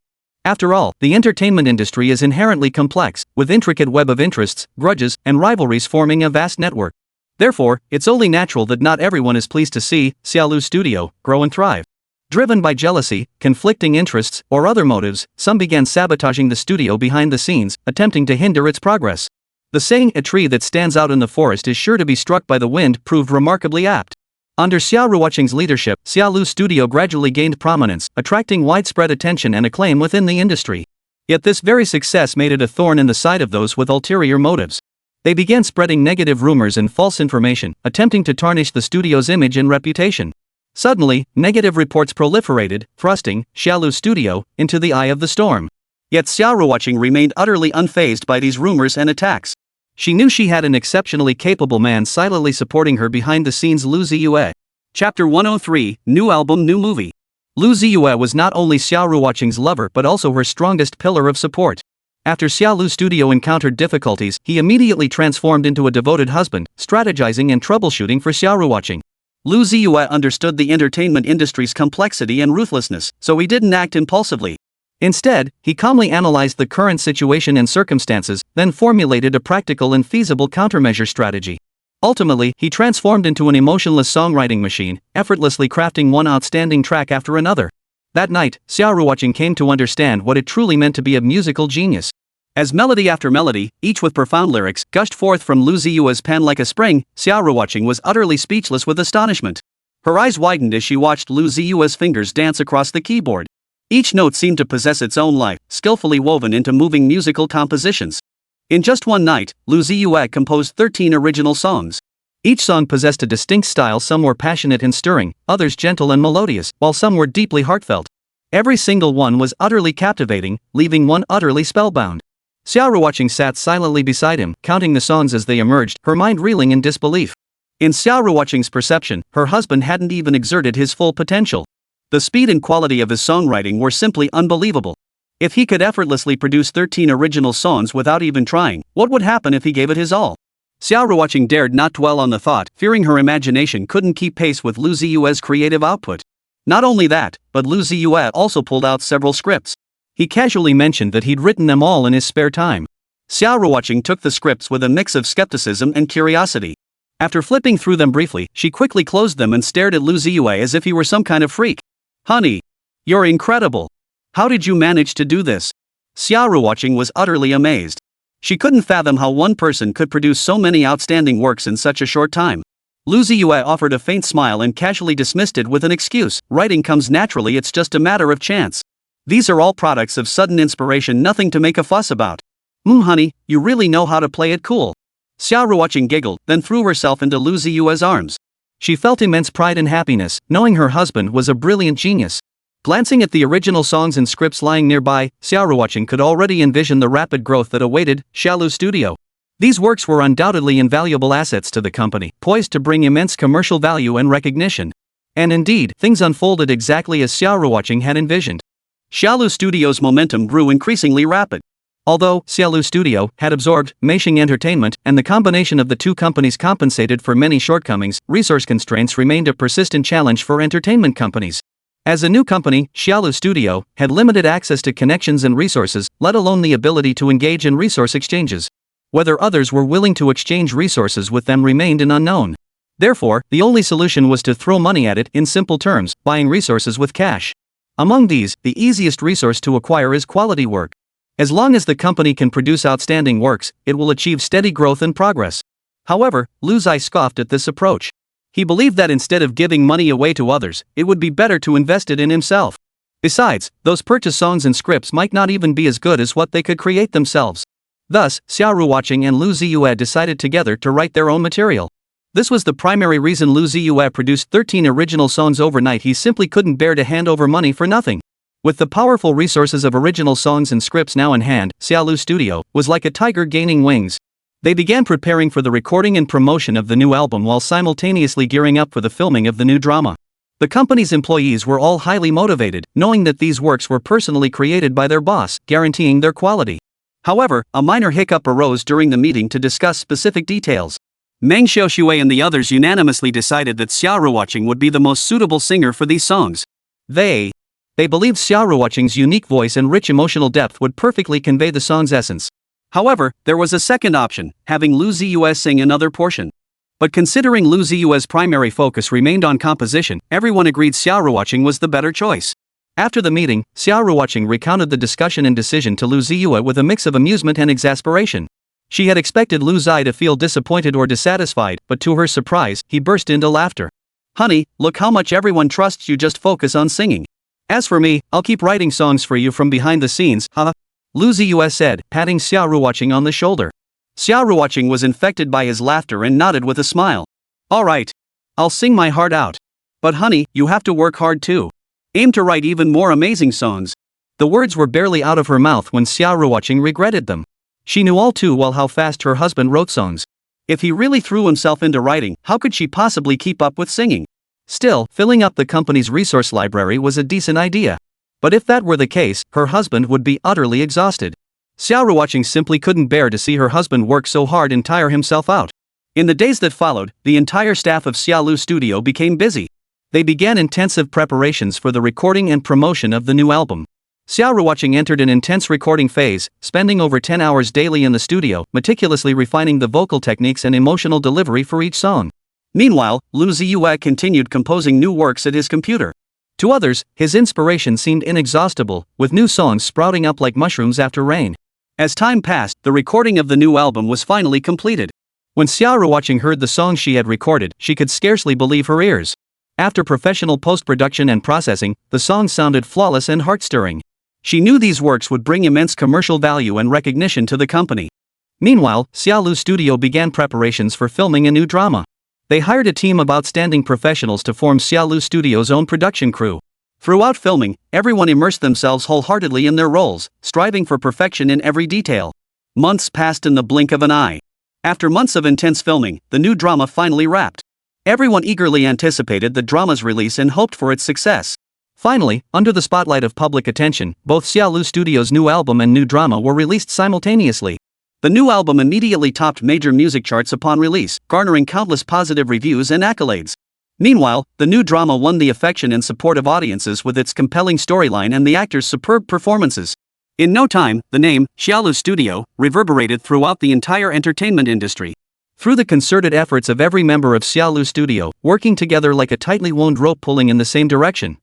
After all, the entertainment industry is inherently complex, with intricate web of interests, grudges, and rivalries forming a vast network. Therefore, it's only natural that not everyone is pleased to see Xia Lu Studio grow and thrive. Driven by jealousy, conflicting interests, or other motives, some began sabotaging the studio behind the scenes, attempting to hinder its progress. The saying, "A tree that stands out in the forest is sure to be struck by the wind," proved remarkably apt. Under Xia Ruoqing's leadership, Xia Lu Studio gradually gained prominence, attracting widespread attention and acclaim within the industry. Yet this very success made it a thorn in the side of those with ulterior motives. They began spreading negative rumors and false information, attempting to tarnish the studio's image and reputation. Suddenly, negative reports proliferated, thrusting Xia Lu Studio into the eye of the storm. Yet Xia Ruoqing remained utterly unfazed by these rumors and attacks. She knew she had an exceptionally capable man silently supporting her behind the scenes. Lu Ziye. Chapter 103, New Album, New Movie. Lu Ziye was not only Xia Ruoqing's lover but also her strongest pillar of support. After Xia Lu Studio encountered difficulties, he immediately transformed into a devoted husband, strategizing and troubleshooting for Xia Ruoqing. Lu Ziye understood the entertainment industry's complexity and ruthlessness, so he didn't act impulsively. Instead, he calmly analyzed the current situation and circumstances, then formulated a practical and feasible countermeasure strategy. Ultimately, he transformed into an emotionless songwriting machine, effortlessly crafting one outstanding track after another. That night, Xia Ruoqing came to understand what it truly meant to be a musical genius. As melody after melody, each with profound lyrics, gushed forth from Lu Ziye's pen like a spring, Xia Ruoqing was utterly speechless with astonishment. Her eyes widened as she watched Lu Ziye's fingers dance across the keyboard. Each note seemed to possess its own life, skillfully woven into moving musical compositions. In just one night, Lu Ziye composed 13 original songs. Each song possessed a distinct style. Some were passionate and stirring, others gentle and melodious, while some were deeply heartfelt. Every single one was utterly captivating, leaving one utterly spellbound. Xia Ruoqing sat silently beside him, counting the songs as they emerged, her mind reeling in disbelief. In Xia Ruoqing's perception, her husband hadn't even exerted his full potential. The speed and quality of his songwriting were simply unbelievable. If he could effortlessly produce 13 original songs without even trying, what would happen if he gave it his all? Xia Ruoqing dared not dwell on the thought, fearing her imagination couldn't keep pace with Lu Ziye's creative output. Not only that, but Lu Ziye also pulled out several scripts. He casually mentioned that he'd written them all in his spare time. Xia Ruoqing took the scripts with a mix of skepticism and curiosity. After flipping through them briefly, she quickly closed them and stared at Lu Ziye as if he were some kind of freak. "Honey, you're incredible. How did you manage to do this?" Xia Ruoqing was utterly amazed. She couldn't fathom how one person could produce so many outstanding works in such a short time. Lu Ziye offered a faint smile and casually dismissed it with an excuse. "Writing comes naturally, it's just a matter of chance. These are all products of sudden inspiration, nothing to make a fuss about." Honey, you really know how to play it cool." Xia Ruoqing giggled, then threw herself into Lu Ziye's arms. She felt immense pride and happiness, knowing her husband was a brilliant genius. Glancing at the original songs and scripts lying nearby, Xia Ruoqing could already envision the rapid growth that awaited Xia Lu Studio. These works were undoubtedly invaluable assets to the company, poised to bring immense commercial value and recognition. And indeed, things unfolded exactly as Xia Ruoqing had envisioned. Xia Lu Studio's momentum grew increasingly rapid. Although Xia Lu Studio had absorbed Meisheng Entertainment, and the combination of the two companies compensated for many shortcomings, resource constraints remained a persistent challenge for entertainment companies. As a new company, Xia Studio had limited access to connections and resources, let alone the ability to engage in resource exchanges. Whether others were willing to exchange resources with them remained an unknown. Therefore, the only solution was to throw money at it, in simple terms, buying resources with cash. Among these, the easiest resource to acquire is quality work. As long as the company can produce outstanding works, it will achieve steady growth and progress. However, Lu Ziye scoffed at this approach. He believed that instead of giving money away to others, it would be better to invest it in himself. Besides, those purchased songs and scripts might not even be as good as what they could create themselves. Thus, Xia Ruoqing and Lu Ziye decided together to write their own material. This was the primary reason Lu Ziye produced 13 original songs overnight. He simply couldn't bear to hand over money for nothing. With the powerful resources of original songs and scripts now in hand, Xia Studio was like a tiger gaining wings. They began preparing for the recording and promotion of the new album while simultaneously gearing up for the filming of the new drama. The company's employees were all highly motivated, knowing that these works were personally created by their boss, guaranteeing their quality. However, a minor hiccup arose during the meeting to discuss specific details. Meng Xiaoshui and the others unanimously decided that Xia Ruoqing would be the most suitable singer for these songs. They believed Xia Ruoqing's unique voice and rich emotional depth would perfectly convey the song's essence. However, there was a second option, having Lu Ziye sing another portion. But considering Lu Ziye's primary focus remained on composition, everyone agreed Xia Ruoqing was the better choice. After the meeting, Xia Ruoqing recounted the discussion and decision to Lu Ziye with a mix of amusement and exasperation. She had expected Lu Ziye to feel disappointed or dissatisfied, but to her surprise, he burst into laughter. "Honey, look how much everyone trusts you, just focus on singing. As for me, I'll keep writing songs for you from behind the scenes, huh?" Lu Ziye said, patting Xia Ruoqing on the shoulder. Xia Ruoqing was infected by his laughter and nodded with a smile. "All right. I'll sing my heart out. But honey, you have to work hard too. Aim to write even more amazing songs." The words were barely out of her mouth when Xia Ruoqing regretted them. She knew all too well how fast her husband wrote songs. If he really threw himself into writing, how could she possibly keep up with singing? Still, filling up the company's resource library was a decent idea. But if that were the case, her husband would be utterly exhausted. Xia Ruoqing simply couldn't bear to see her husband work so hard and tire himself out. In the days that followed, the entire staff of Xia Studio became busy. They began intensive preparations for the recording and promotion of the new album. Xia Ruoqing entered an intense recording phase, spending over 10 hours daily in the studio, meticulously refining the vocal techniques and emotional delivery for each song. Meanwhile, Lu Ziye continued composing new works at his computer. To others, his inspiration seemed inexhaustible, with new songs sprouting up like mushrooms after rain. As time passed, the recording of the new album was finally completed. When Xia Ruoqing heard the songs she had recorded, she could scarcely believe her ears. After professional post-production and processing, the songs sounded flawless and heart-stirring. She knew these works would bring immense commercial value and recognition to the company. Meanwhile, Xia Studio began preparations for filming a new drama. They hired a team of outstanding professionals to form Xia Studio's own production crew. Throughout filming, everyone immersed themselves wholeheartedly in their roles, striving for perfection in every detail. Months passed in the blink of an eye. After months of intense filming, the new drama finally wrapped. Everyone eagerly anticipated the drama's release and hoped for its success. Finally, under the spotlight of public attention, both Xia Studio's new album and new drama were released simultaneously. The new album immediately topped major music charts upon release, garnering countless positive reviews and accolades. Meanwhile, the new drama won the affection and support of audiences with its compelling storyline and the actors' superb performances. In no time, the name, Xia Studio, reverberated throughout the entire entertainment industry. Through the concerted efforts of every member of Xia Studio, working together like a tightly wound rope pulling in the same direction,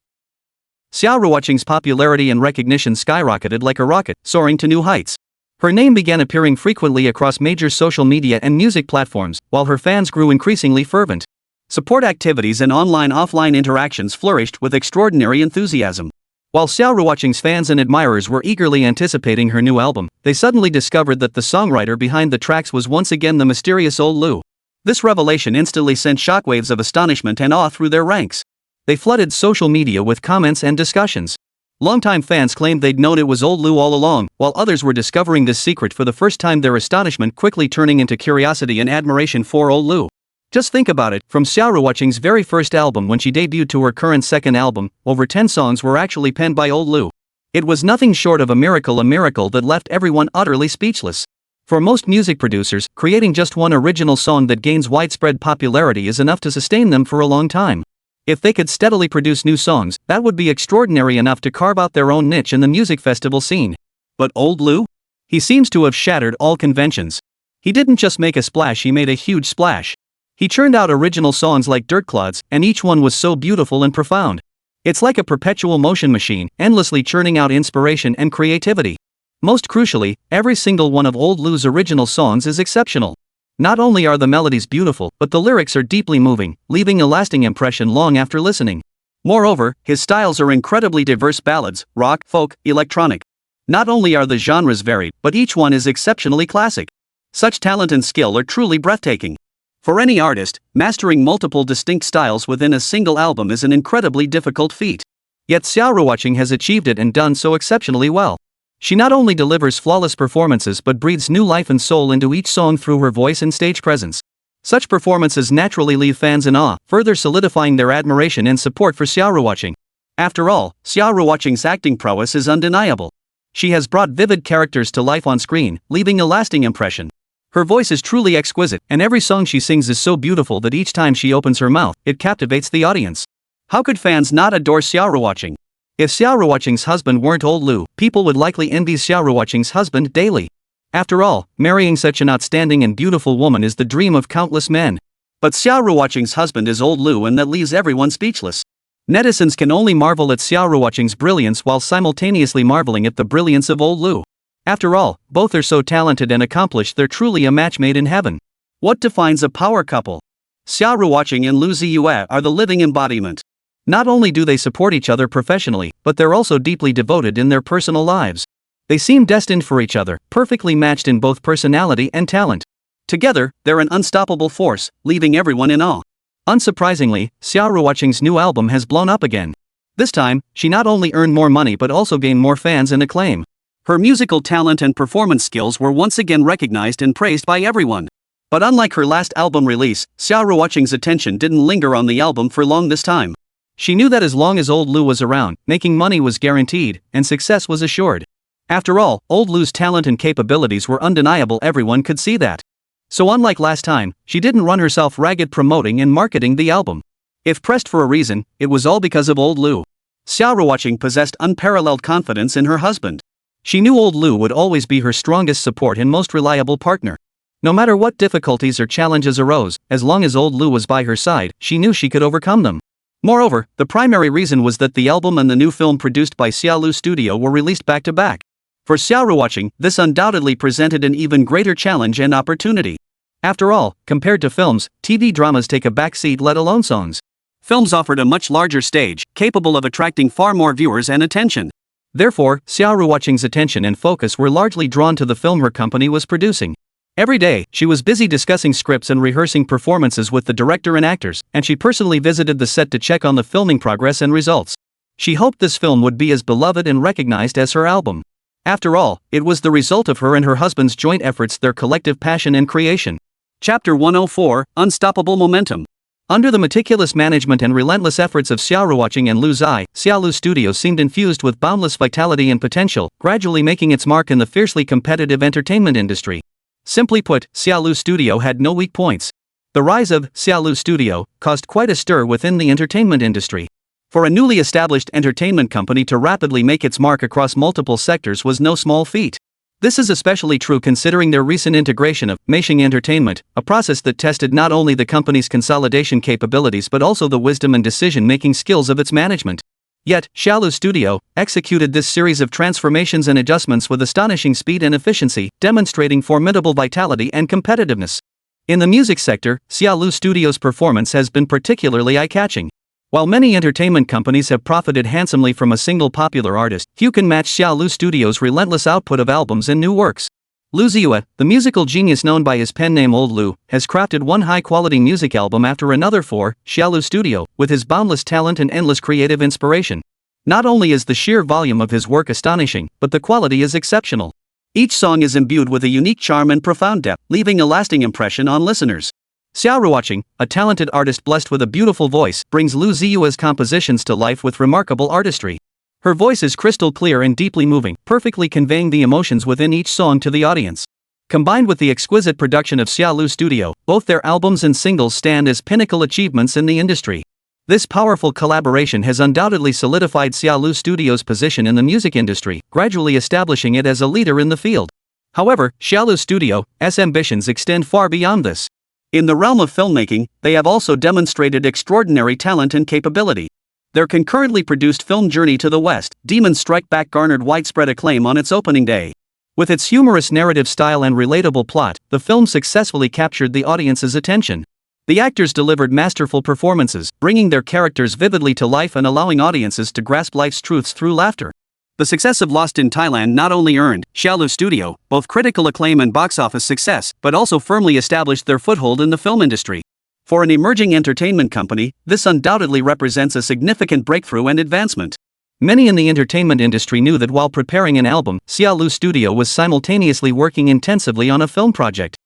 Xia Ruoqing's popularity and recognition skyrocketed like a rocket, soaring to new heights. Her name began appearing frequently across major social media and music platforms, while her fans grew increasingly fervent. Support activities and online-offline interactions flourished with extraordinary enthusiasm. While Xia Ruoqing's fans and admirers were eagerly anticipating her new album, they suddenly discovered that the songwriter behind the tracks was once again the mysterious old Lu. This revelation instantly sent shockwaves of astonishment and awe through their ranks. They flooded social media with comments and discussions. Longtime fans claimed they'd known it was old Lu all along, while others were discovering this secret for the first time, their astonishment quickly turning into curiosity and admiration for old Lu. Just think about it, from Xia Ruoqing's very first album when she debuted to her current second album, over 10 songs were actually penned by old Lu. It was nothing short of a miracle that left everyone utterly speechless. For most music producers, creating just one original song that gains widespread popularity is enough to sustain them for a long time. If they could steadily produce new songs, that would be extraordinary enough to carve out their own niche in the music festival scene. But old Lu? He seems to have shattered all conventions. He didn't just make a splash, he made a huge splash. He churned out original songs like Dirt Clods, and each one was so beautiful and profound. It's like a perpetual motion machine, endlessly churning out inspiration and creativity. Most crucially, every single one of old Lu's original songs is exceptional. Not only are the melodies beautiful, but the lyrics are deeply moving, leaving a lasting impression long after listening. Moreover, his styles are incredibly diverse: ballads, rock, folk, electronic. Not only are the genres varied, but each one is exceptionally classic. Such talent and skill are truly breathtaking. For any artist, mastering multiple distinct styles within a single album is an incredibly difficult feat. Yet Xia Ruoqing has achieved it and done so exceptionally well. She not only delivers flawless performances but breathes new life and soul into each song through her voice and stage presence. Such performances naturally leave fans in awe, further solidifying their admiration and support for Xia Ruoqing. After all, Xia Ruoqing's acting prowess is undeniable. She has brought vivid characters to life on screen, leaving a lasting impression. Her voice is truly exquisite, and every song she sings is so beautiful that each time she opens her mouth, it captivates the audience. How could fans not adore Xia Ruoqing? If Xia Ruoqing's husband weren't old Lu, people would likely envy Xia Ruoqing's husband daily. After all, marrying such an outstanding and beautiful woman is the dream of countless men. But Xia Ruoqing's husband is old Lu, and that leaves everyone speechless. Netizens can only marvel at Xia Ruoqing's brilliance while simultaneously marveling at the brilliance of old Lu. After all, both are so talented and accomplished, they're truly a match made in heaven. What defines a power couple? Xia Ruoqing and Lu Ziye are the living embodiment. Not only do they support each other professionally, but they're also deeply devoted in their personal lives. They seem destined for each other, perfectly matched in both personality and talent. Together, they're an unstoppable force, leaving everyone in awe. Unsurprisingly, Xia Ruoqing's new album has blown up again. This time, she not only earned more money but also gained more fans and acclaim. Her musical talent and performance skills were once again recognized and praised by everyone. But unlike her last album release, Xia Ruoqing's attention didn't linger on the album for long this time. She knew that as long as old Lu was around, making money was guaranteed, and success was assured. After all, old Lu's talent and capabilities were undeniable, everyone could see that. So unlike last time, she didn't run herself ragged promoting and marketing the album. If pressed for a reason, it was all because of old Lu. Xia Ruoqing possessed unparalleled confidence in her husband. She knew old Lu would always be her strongest support and most reliable partner. No matter what difficulties or challenges arose, as long as old Lu was by her side, she knew she could overcome them. Moreover, the primary reason was that the album and the new film produced by Xia Lu Studio were released back to back. For Xia Ruoqing, this undoubtedly presented an even greater challenge and opportunity. After all, compared to films, TV dramas take a back seat, let alone songs. Films offered a much larger stage, capable of attracting far more viewers and attention. Therefore, Xia Ruoqing's attention and focus were largely drawn to the film her company was producing. Every day, she was busy discussing scripts and rehearsing performances with the director and actors, and she personally visited the set to check on the filming progress and results. She hoped this film would be as beloved and recognized as her album. After all, it was the result of her and her husband's joint efforts, their collective passion and creation. Chapter 104, Unstoppable Momentum. Under the meticulous management and relentless efforts of Xia Ruoqing and Lu Ziye, Xia Lu Studio seemed infused with boundless vitality and potential, gradually making its mark in the fiercely competitive entertainment industry. Simply put, Xia Lu Studio had no weak points. The rise of Xia Lu Studio caused quite a stir within the entertainment industry. For a newly established entertainment company to rapidly make its mark across multiple sectors was no small feat. This is especially true considering their recent integration of Meisheng Entertainment, a process that tested not only the company's consolidation capabilities but also the wisdom and decision-making skills of its management. Yet, Xia Lu Studio executed this series of transformations and adjustments with astonishing speed and efficiency, demonstrating formidable vitality and competitiveness. In the music sector, Xia Lu Studio's performance has been particularly eye-catching. While many entertainment companies have profited handsomely from a single popular artist, few can match Xia Lu Studio's relentless output of albums and new works. Lu Ziye, the musical genius known by his pen name Old Lu, has crafted one high-quality music album after another for Xia Lu Studio, with his boundless talent and endless creative inspiration. Not only is the sheer volume of his work astonishing, but the quality is exceptional. Each song is imbued with a unique charm and profound depth, leaving a lasting impression on listeners. Xia Ruoqing, a talented artist blessed with a beautiful voice, brings Lu Ziye's compositions to life with remarkable artistry. Her voice is crystal clear and deeply moving, perfectly conveying the emotions within each song to the audience. Combined with the exquisite production of Xia Lu Studio, both their albums and singles stand as pinnacle achievements in the industry. This powerful collaboration has undoubtedly solidified Xia Lu Studio's position in the music industry, gradually establishing it as a leader in the field. However, Xia Lu Studio's ambitions extend far beyond this. In the realm of filmmaking, they have also demonstrated extraordinary talent and capability. Their concurrently produced film Journey to the West, Demon Strike Back garnered widespread acclaim on its opening day. With its humorous narrative style and relatable plot, the film successfully captured the audience's attention. The actors delivered masterful performances, bringing their characters vividly to life and allowing audiences to grasp life's truths through laughter. The success of Lost in Thailand not only earned Xia Lu Studio both critical acclaim and box office success, but also firmly established their foothold in the film industry. For an emerging entertainment company, this undoubtedly represents a significant breakthrough and advancement. Many in the entertainment industry knew that while preparing an album, Xia Lu Studio was simultaneously working intensively on a film project.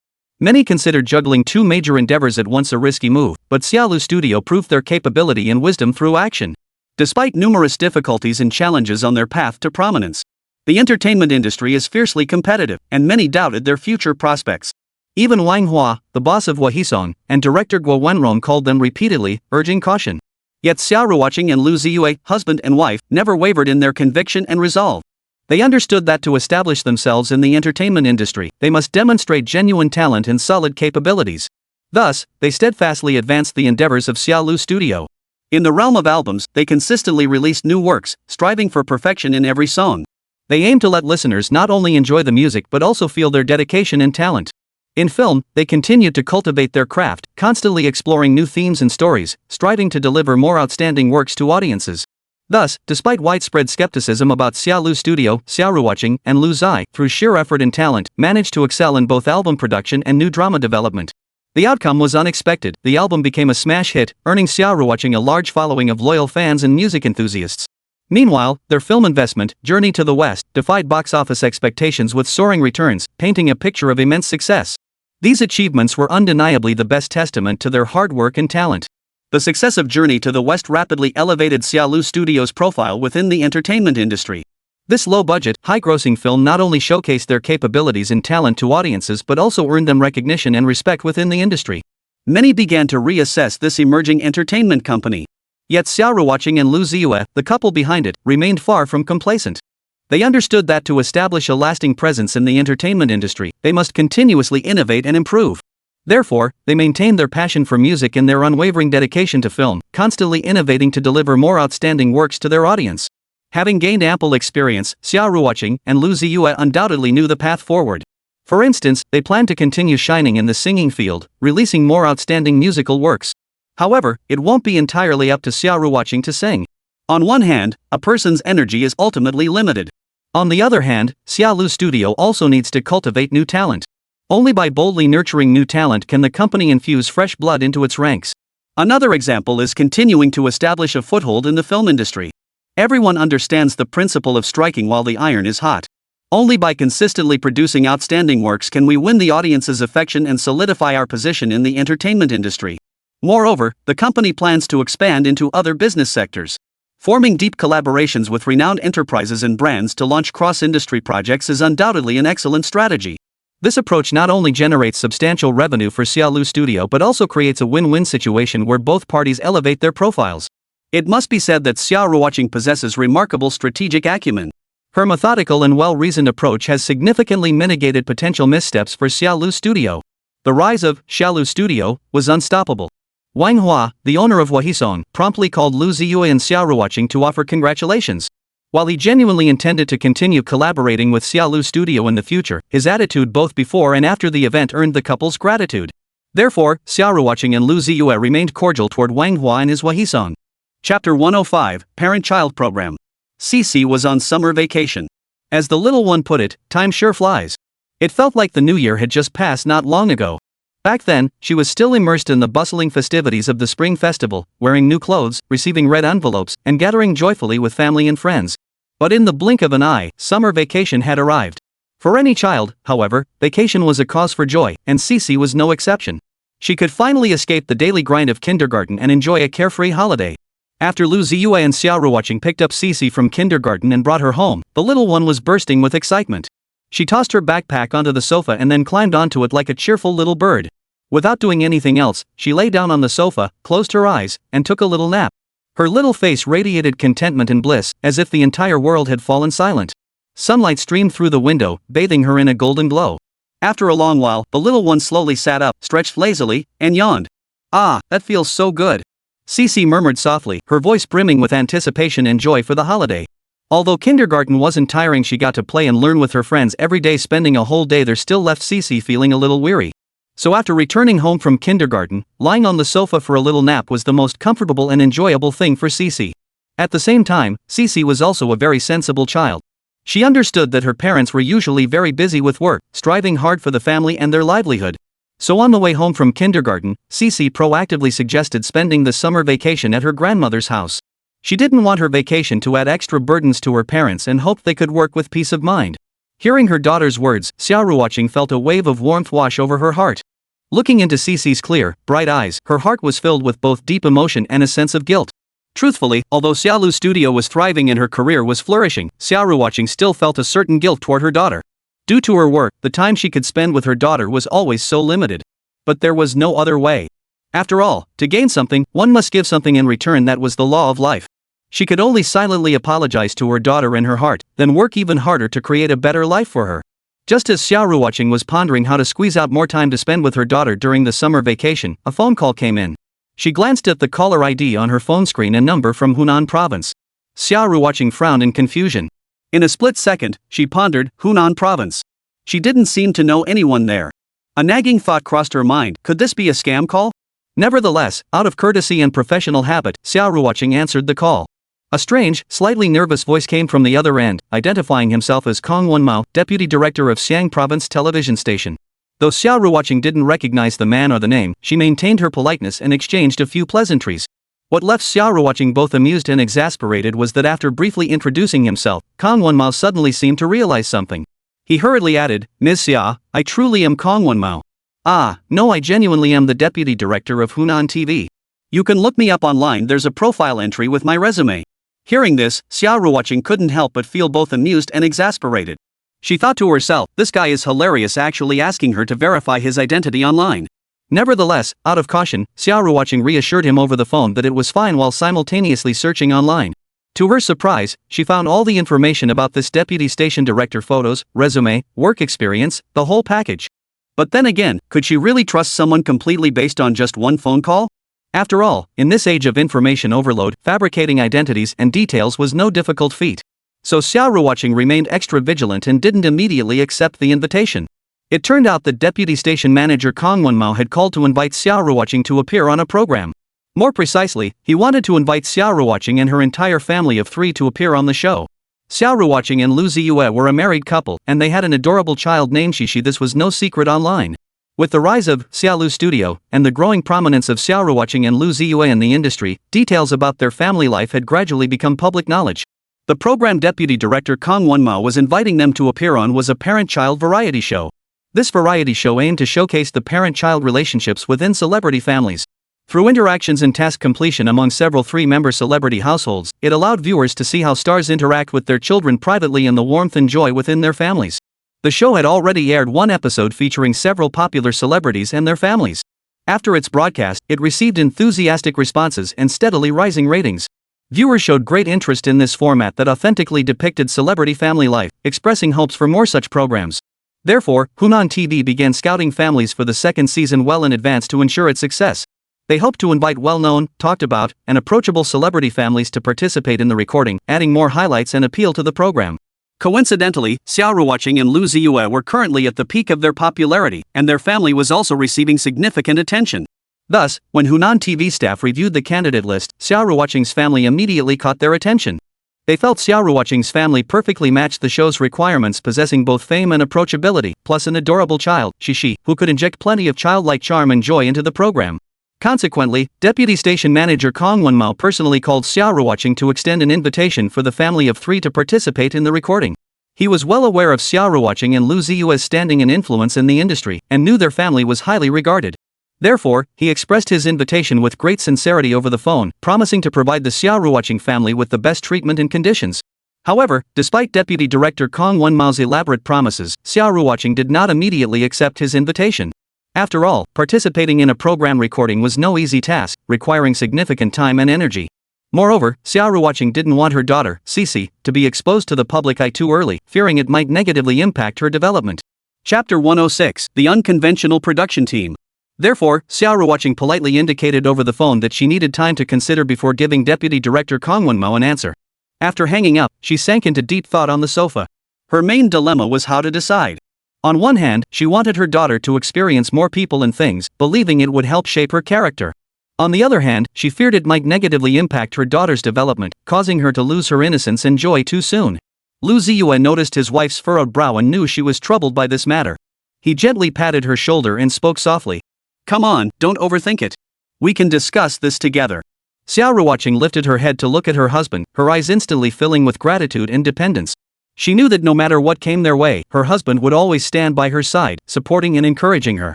Many considered juggling two major endeavors at once a risky move, but Xia Lu Studio proved their capability and wisdom through action. Despite numerous difficulties and challenges on their path to prominence, the entertainment industry is fiercely competitive, and many doubted their future prospects. Even Wang Hua, the boss of White and director Guo Wenrong called them repeatedly, urging caution. Yet Xia Ruoqing and Lu Ziye, husband and wife, never wavered in their conviction and resolve. They understood that to establish themselves in the entertainment industry, they must demonstrate genuine talent and solid capabilities. Thus, they steadfastly advanced the endeavors of Xia Lu Studio. In the realm of albums, they consistently released new works, striving for perfection in every song. They aim to let listeners not only enjoy the music but also feel their dedication and talent. In film, they continued to cultivate their craft, constantly exploring new themes and stories, striving to deliver more outstanding works to audiences. Thus, despite widespread skepticism about Xia Lu Studio, Xia Ruoqing and Lu Ziye, through sheer effort and talent, managed to excel in both album production and new drama development. The outcome was unexpected. The album became a smash hit, earning Xia Ruoqing a large following of loyal fans and music enthusiasts. Meanwhile, their film investment, Journey to the West, defied box office expectations with soaring returns, painting a picture of immense success. These achievements were undeniably the best testament to their hard work and talent. The success of Journey to the West rapidly elevated Xia Lu Studio's profile within the entertainment industry. This low-budget, high-grossing film not only showcased their capabilities and talent to audiences but also earned them recognition and respect within the industry. Many began to reassess this emerging entertainment company. Yet Xia Ruoqing and Lu Ziye, the couple behind it, remained far from complacent. They understood that to establish a lasting presence in the entertainment industry, they must continuously innovate and improve. Therefore, they maintained their passion for music and their unwavering dedication to film, constantly innovating to deliver more outstanding works to their audience. Having gained ample experience, Xia Ruoqing and Lu Ziye undoubtedly knew the path forward. For instance, they planned to continue shining in the singing field, releasing more outstanding musical works. However, it won't be entirely up to Xia Ruoqing to sing. On one hand, a person's energy is ultimately limited. On the other hand, Xia Lu Studio also needs to cultivate new talent. Only by boldly nurturing new talent can the company infuse fresh blood into its ranks. Another example is continuing to establish a foothold in the film industry. Everyone understands the principle of striking while the iron is hot. Only by consistently producing outstanding works can we win the audience's affection and solidify our position in the entertainment industry. Moreover, the company plans to expand into other business sectors. Forming deep collaborations with renowned enterprises and brands to launch cross-industry projects is undoubtedly an excellent strategy. This approach not only generates substantial revenue for Xia Lu Studio but also creates a win-win situation where both parties elevate their profiles. It must be said that Xia Ruoqing possesses remarkable strategic acumen. Her methodical and well-reasoned approach has significantly mitigated potential missteps for Xia Lu Studio. The rise of Xia Lu Studio was unstoppable. Wang Hua, the owner of White, promptly called Lu Ziye and Xia Ruoqing to offer congratulations. While he genuinely intended to continue collaborating with Xia Lu Studio in the future, his attitude both before and after the event earned the couple's gratitude. Therefore, Xia Ruoqing and Lu Ziye remained cordial toward Wang Hua and his White. Chapter 105, Parent-Child Program. Xixi was on summer vacation. As the little one put it, time sure flies. It felt like the new year had just passed not long ago. Back then, she was still immersed in the bustling festivities of the Spring Festival, wearing new clothes, receiving red envelopes, and gathering joyfully with family and friends. But in the blink of an eye, summer vacation had arrived. For any child, however, vacation was a cause for joy, and Xixi was no exception. She could finally escape the daily grind of kindergarten and enjoy a carefree holiday. After Lu Ziye and Xia Ruoqing picked up Xixi from kindergarten and brought her home, the little one was bursting with excitement. She tossed her backpack onto the sofa and then climbed onto it like a cheerful little bird. Without doing anything else, she lay down on the sofa, closed her eyes, and took a little nap. Her little face radiated contentment and bliss, as if the entire world had fallen silent. Sunlight streamed through the window, bathing her in a golden glow. After a long while, the little one slowly sat up, stretched lazily, and yawned. "Ah, that feels so good," Xixi murmured softly, her voice brimming with anticipation and joy for the holiday. Although kindergarten wasn't tiring, she got to play and learn with her friends every day. Spending a whole day there still left Xixi feeling a little weary. So after returning home from kindergarten, lying on the sofa for a little nap was the most comfortable and enjoyable thing for Xixi. At the same time, Xixi was also a very sensible child. She understood that her parents were usually very busy with work, striving hard for the family and their livelihood. So on the way home from kindergarten, Xixi proactively suggested spending the summer vacation at her grandmother's house. She didn't want her vacation to add extra burdens to her parents and hoped they could work with peace of mind. Hearing her daughter's words, Xia Ruoqing felt a wave of warmth wash over her heart. Looking into Xixi's clear, bright eyes, her heart was filled with both deep emotion and a sense of guilt. Truthfully, although Xia Lu's studio was thriving and her career was flourishing, Xia Ruoqing still felt a certain guilt toward her daughter. Due to her work, the time she could spend with her daughter was always so limited. But there was no other way. After all, to gain something, one must give something in return. That was the law of life. She could only silently apologize to her daughter in her heart, then work even harder to create a better life for her. Just as Xia Ruoqing was pondering how to squeeze out more time to spend with her daughter during the summer vacation, a phone call came in. She glanced at the caller ID on her phone screen, a number from Hunan province. Xia Ruoqing frowned in confusion. In a split second, she pondered, Hunan province. She didn't seem to know anyone there. A nagging thought crossed her mind, could this be a scam call? Nevertheless, out of courtesy and professional habit, Xia Ruoqing answered the call. A strange, slightly nervous voice came from the other end, identifying himself as Kong Wenmao, deputy director of Xiang Province television station. Though Xia Ruoqing didn't recognize the man or the name, she maintained her politeness and exchanged a few pleasantries. What left Xia Ruoqing both amused and exasperated was that after briefly introducing himself, Kong Wenmao suddenly seemed to realize something. He hurriedly added, "Ms. Xia, I truly am Kong Wenmao. Ah, no, I genuinely am the deputy director of Hunan TV. You can look me up online, there's a profile entry with my resume." Hearing this, Xia Ruoqing couldn't help but feel both amused and exasperated. She thought to herself, this guy is hilarious, actually asking her to verify his identity online. Nevertheless, out of caution, Xia Ruoqing reassured him over the phone that it was fine while simultaneously searching online. To her surprise, she found all the information about this deputy station director: photos, resume, work experience, the whole package. But then again, could she really trust someone completely based on just one phone call? After all, in this age of information overload, fabricating identities and details was no difficult feat. So Xia Ruoqing remained extra vigilant and didn't immediately accept the invitation. It turned out that deputy station manager Kong Wenmao had called to invite Xia Ruoqing to appear on a program. More precisely, he wanted to invite Xia Ruoqing and her entire family of 3 to appear on the show. Xia Ruoqing and Lu Ziye were a married couple, and they had an adorable child named Xixi. This was no secret online. With the rise of Xia Lu Studio, and the growing prominence of Xia Ruoqing and Lu Ziye in the industry, details about their family life had gradually become public knowledge. The program deputy director Kong Wenmao was inviting them to appear on was a parent-child variety show. This variety show aimed to showcase the parent-child relationships within celebrity families. Through interactions and task completion among several 3-member celebrity households, it allowed viewers to see how stars interact with their children privately and the warmth and joy within their families. The show had already aired one episode featuring several popular celebrities and their families. After its broadcast, it received enthusiastic responses and steadily rising ratings. Viewers showed great interest in this format that authentically depicted celebrity family life, expressing hopes for more such programs. Therefore, Hunan TV began scouting families for the second season well in advance to ensure its success. They hoped to invite well-known, talked about, and approachable celebrity families to participate in the recording, adding more highlights and appeal to the program. Coincidentally, Xia Ruoqing and Lu Ziye were currently at the peak of their popularity, and their family was also receiving significant attention. Thus, when Hunan TV staff reviewed the candidate list, Xia Ruoqing's family immediately caught their attention. They felt Xia Ruoqing's family perfectly matched the show's requirements, possessing both fame and approachability, plus an adorable child, Xixi, who could inject plenty of childlike charm and joy into the program. Consequently, deputy station manager Kong Wenmao personally called Xia Ruoqing to extend an invitation for the family of 3 to participate in the recording. He was well aware of Xia Ruoqing and Lu Ziye's standing and influence in the industry, and knew their family was highly regarded. Therefore, he expressed his invitation with great sincerity over the phone, promising to provide the Xia Ruoqing family with the best treatment and conditions. However, despite deputy director Kong Wenmao's elaborate promises, Xia Ruoqing did not immediately accept his invitation. After all, participating in a program recording was no easy task, requiring significant time and energy. Moreover, Xia Ruoqing didn't want her daughter, Xixi, to be exposed to the public eye too early, fearing it might negatively impact her development. Chapter 106: The Unconventional Production Team. Therefore, Xia Ruoqing politely indicated over the phone that she needed time to consider before giving Deputy Director Kang Wenmo an answer. After hanging up, she sank into deep thought on the sofa. Her main dilemma was how to decide. On one hand, she wanted her daughter to experience more people and things, believing it would help shape her character. On the other hand, she feared it might negatively impact her daughter's development, causing her to lose her innocence and joy too soon. Lu Ziye noticed his wife's furrowed brow and knew she was troubled by this matter. He gently patted her shoulder and spoke softly. "Come on, don't overthink it. We can discuss this together." Xia Ruoqing lifted her head to look at her husband, her eyes instantly filling with gratitude and dependence. She knew that no matter what came their way, her husband would always stand by her side, supporting and encouraging her.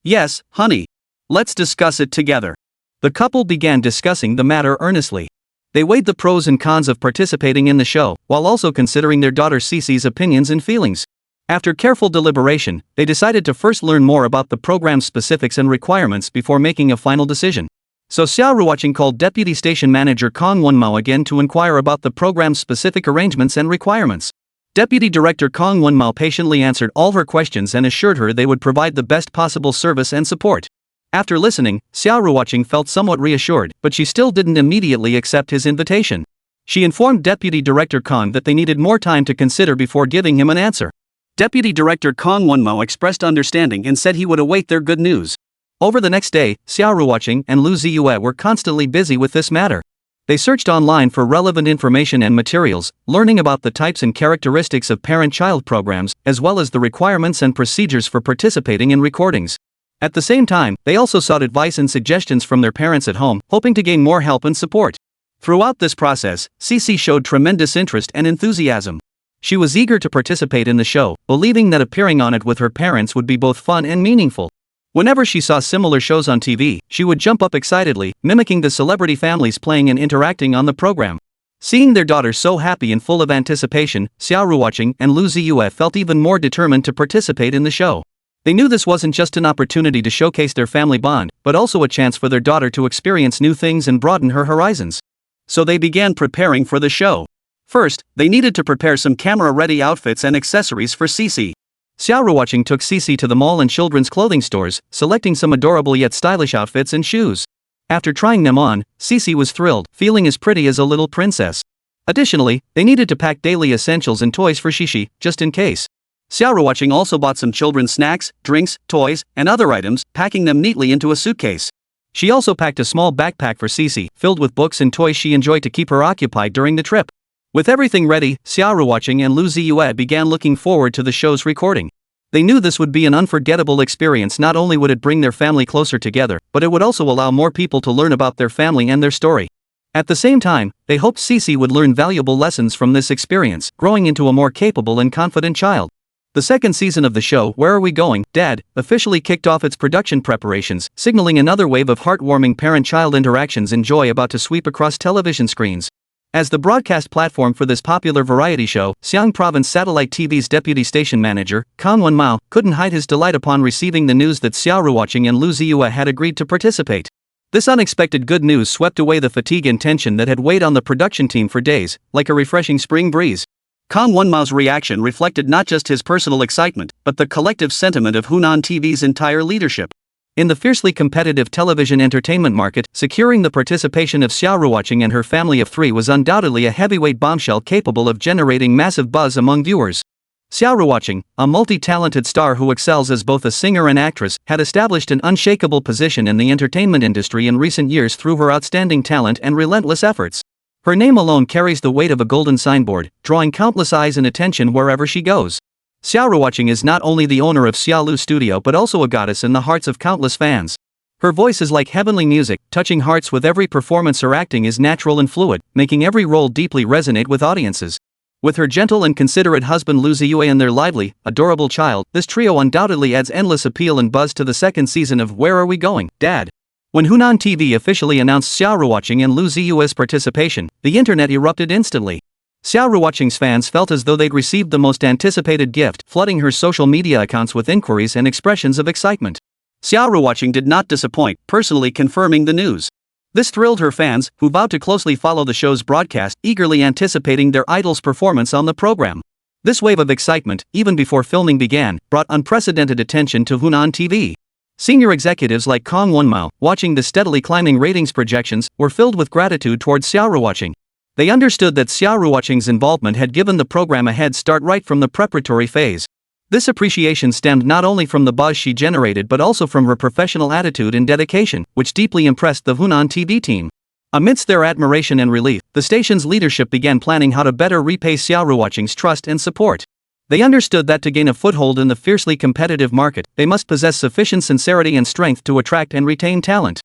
"Yes, honey. Let's discuss it together." The couple began discussing the matter earnestly. They weighed the pros and cons of participating in the show, while also considering their daughter Xixi's opinions and feelings. After careful deliberation, they decided to first learn more about the program's specifics and requirements before making a final decision. So Xia Ruoqing called Deputy Station Manager Kang Wenmo again to inquire about the program's specific arrangements and requirements. Deputy Director Kang Wenmo patiently answered all her questions and assured her they would provide the best possible service and support. After listening, Xia Ruoqing felt somewhat reassured, but she still didn't immediately accept his invitation. She informed Deputy Director Kang that they needed more time to consider before giving him an answer. Deputy Director Kang Wenmo expressed understanding and said he would await their good news. Over the next day, Xia Ruoqing and Lu Ziye were constantly busy with this matter. They searched online for relevant information and materials, learning about the types and characteristics of parent-child programs, as well as the requirements and procedures for participating in recordings. At the same time, they also sought advice and suggestions from their parents at home, hoping to gain more help and support. Throughout this process, Xixi showed tremendous interest and enthusiasm. She was eager to participate in the show, believing that appearing on it with her parents would be both fun and meaningful. Whenever she saw similar shows on TV, she would jump up excitedly, mimicking the celebrity families playing and interacting on the program. Seeing their daughter so happy and full of anticipation, Xia Ruoqing and Lu Ziye felt even more determined to participate in the show. They knew this wasn't just an opportunity to showcase their family bond, but also a chance for their daughter to experience new things and broaden her horizons. So they began preparing for the show. First, they needed to prepare some camera-ready outfits and accessories for Xixi. Xia Ruoqing took Xixi to the mall and children's clothing stores, selecting some adorable yet stylish outfits and shoes. After trying them on, Xixi was thrilled, feeling as pretty as a little princess. Additionally, they needed to pack daily essentials and toys for Xixi, just in case. Xia Ruoqing also bought some children's snacks, drinks, toys, and other items, packing them neatly into a suitcase. She also packed a small backpack for Xixi, filled with books and toys she enjoyed to keep her occupied during the trip. With everything ready, Xia Ruoqing and Lu Ziye began looking forward to the show's recording. They knew this would be an unforgettable experience. Not only would it bring their family closer together, but it would also allow more people to learn about their family and their story. At the same time, they hoped Xixi would learn valuable lessons from this experience, growing into a more capable and confident child. The second season of the show, Where Are We Going, Dad?, officially kicked off its production preparations, signaling another wave of heartwarming parent-child interactions and joy about to sweep across television screens. As the broadcast platform for this popular variety show, Xiang Province Satellite TV's deputy station manager, Kang Wenmo, couldn't hide his delight upon receiving the news that Xia Ruoqing and Lu Ziye had agreed to participate. This unexpected good news swept away the fatigue and tension that had weighed on the production team for days, like a refreshing spring breeze. Kang Wenmo's reaction reflected not just his personal excitement, but the collective sentiment of Hunan TV's entire leadership. In the fiercely competitive television entertainment market, securing the participation of Xia Ruoqing and her family of 3 was undoubtedly a heavyweight bombshell capable of generating massive buzz among viewers. Xia Ruoqing, a multi-talented star who excels as both a singer and actress, had established an unshakable position in the entertainment industry in recent years through her outstanding talent and relentless efforts. Her name alone carries the weight of a golden signboard, drawing countless eyes and attention wherever she goes. Xia Ruoqing is not only the owner of Xia Lu Studio but also a goddess in the hearts of countless fans. Her voice is like heavenly music, touching hearts with every performance. Her acting is natural and fluid, making every role deeply resonate with audiences. With her gentle and considerate husband Lu Ziye and their lively, adorable child, this trio undoubtedly adds endless appeal and buzz to the second season of Where Are We Going, Dad? When Hunan TV officially announced Xia Ruoqing and Lu Ziye's participation, the internet erupted instantly. Xia Ruoqing's fans felt as though they'd received the most anticipated gift, flooding her social media accounts with inquiries and expressions of excitement. Xia Ruoqing did not disappoint, personally confirming the news. This thrilled her fans, who vowed to closely follow the show's broadcast, eagerly anticipating their idol's performance on the program. This wave of excitement, even before filming began, brought unprecedented attention to Hunan TV. Senior executives like Kong Wonmao, watching the steadily climbing ratings projections, were filled with gratitude towards Xia Ruoqing. They understood that Xia Ruoqing's involvement had given the program a head start right from the preparatory phase. This appreciation stemmed not only from the buzz she generated but also from her professional attitude and dedication, which deeply impressed the Hunan TV team. Amidst their admiration and relief, the station's leadership began planning how to better repay Xia Ruoqing's trust and support. They understood that to gain a foothold in the fiercely competitive market, they must possess sufficient sincerity and strength to attract and retain talent.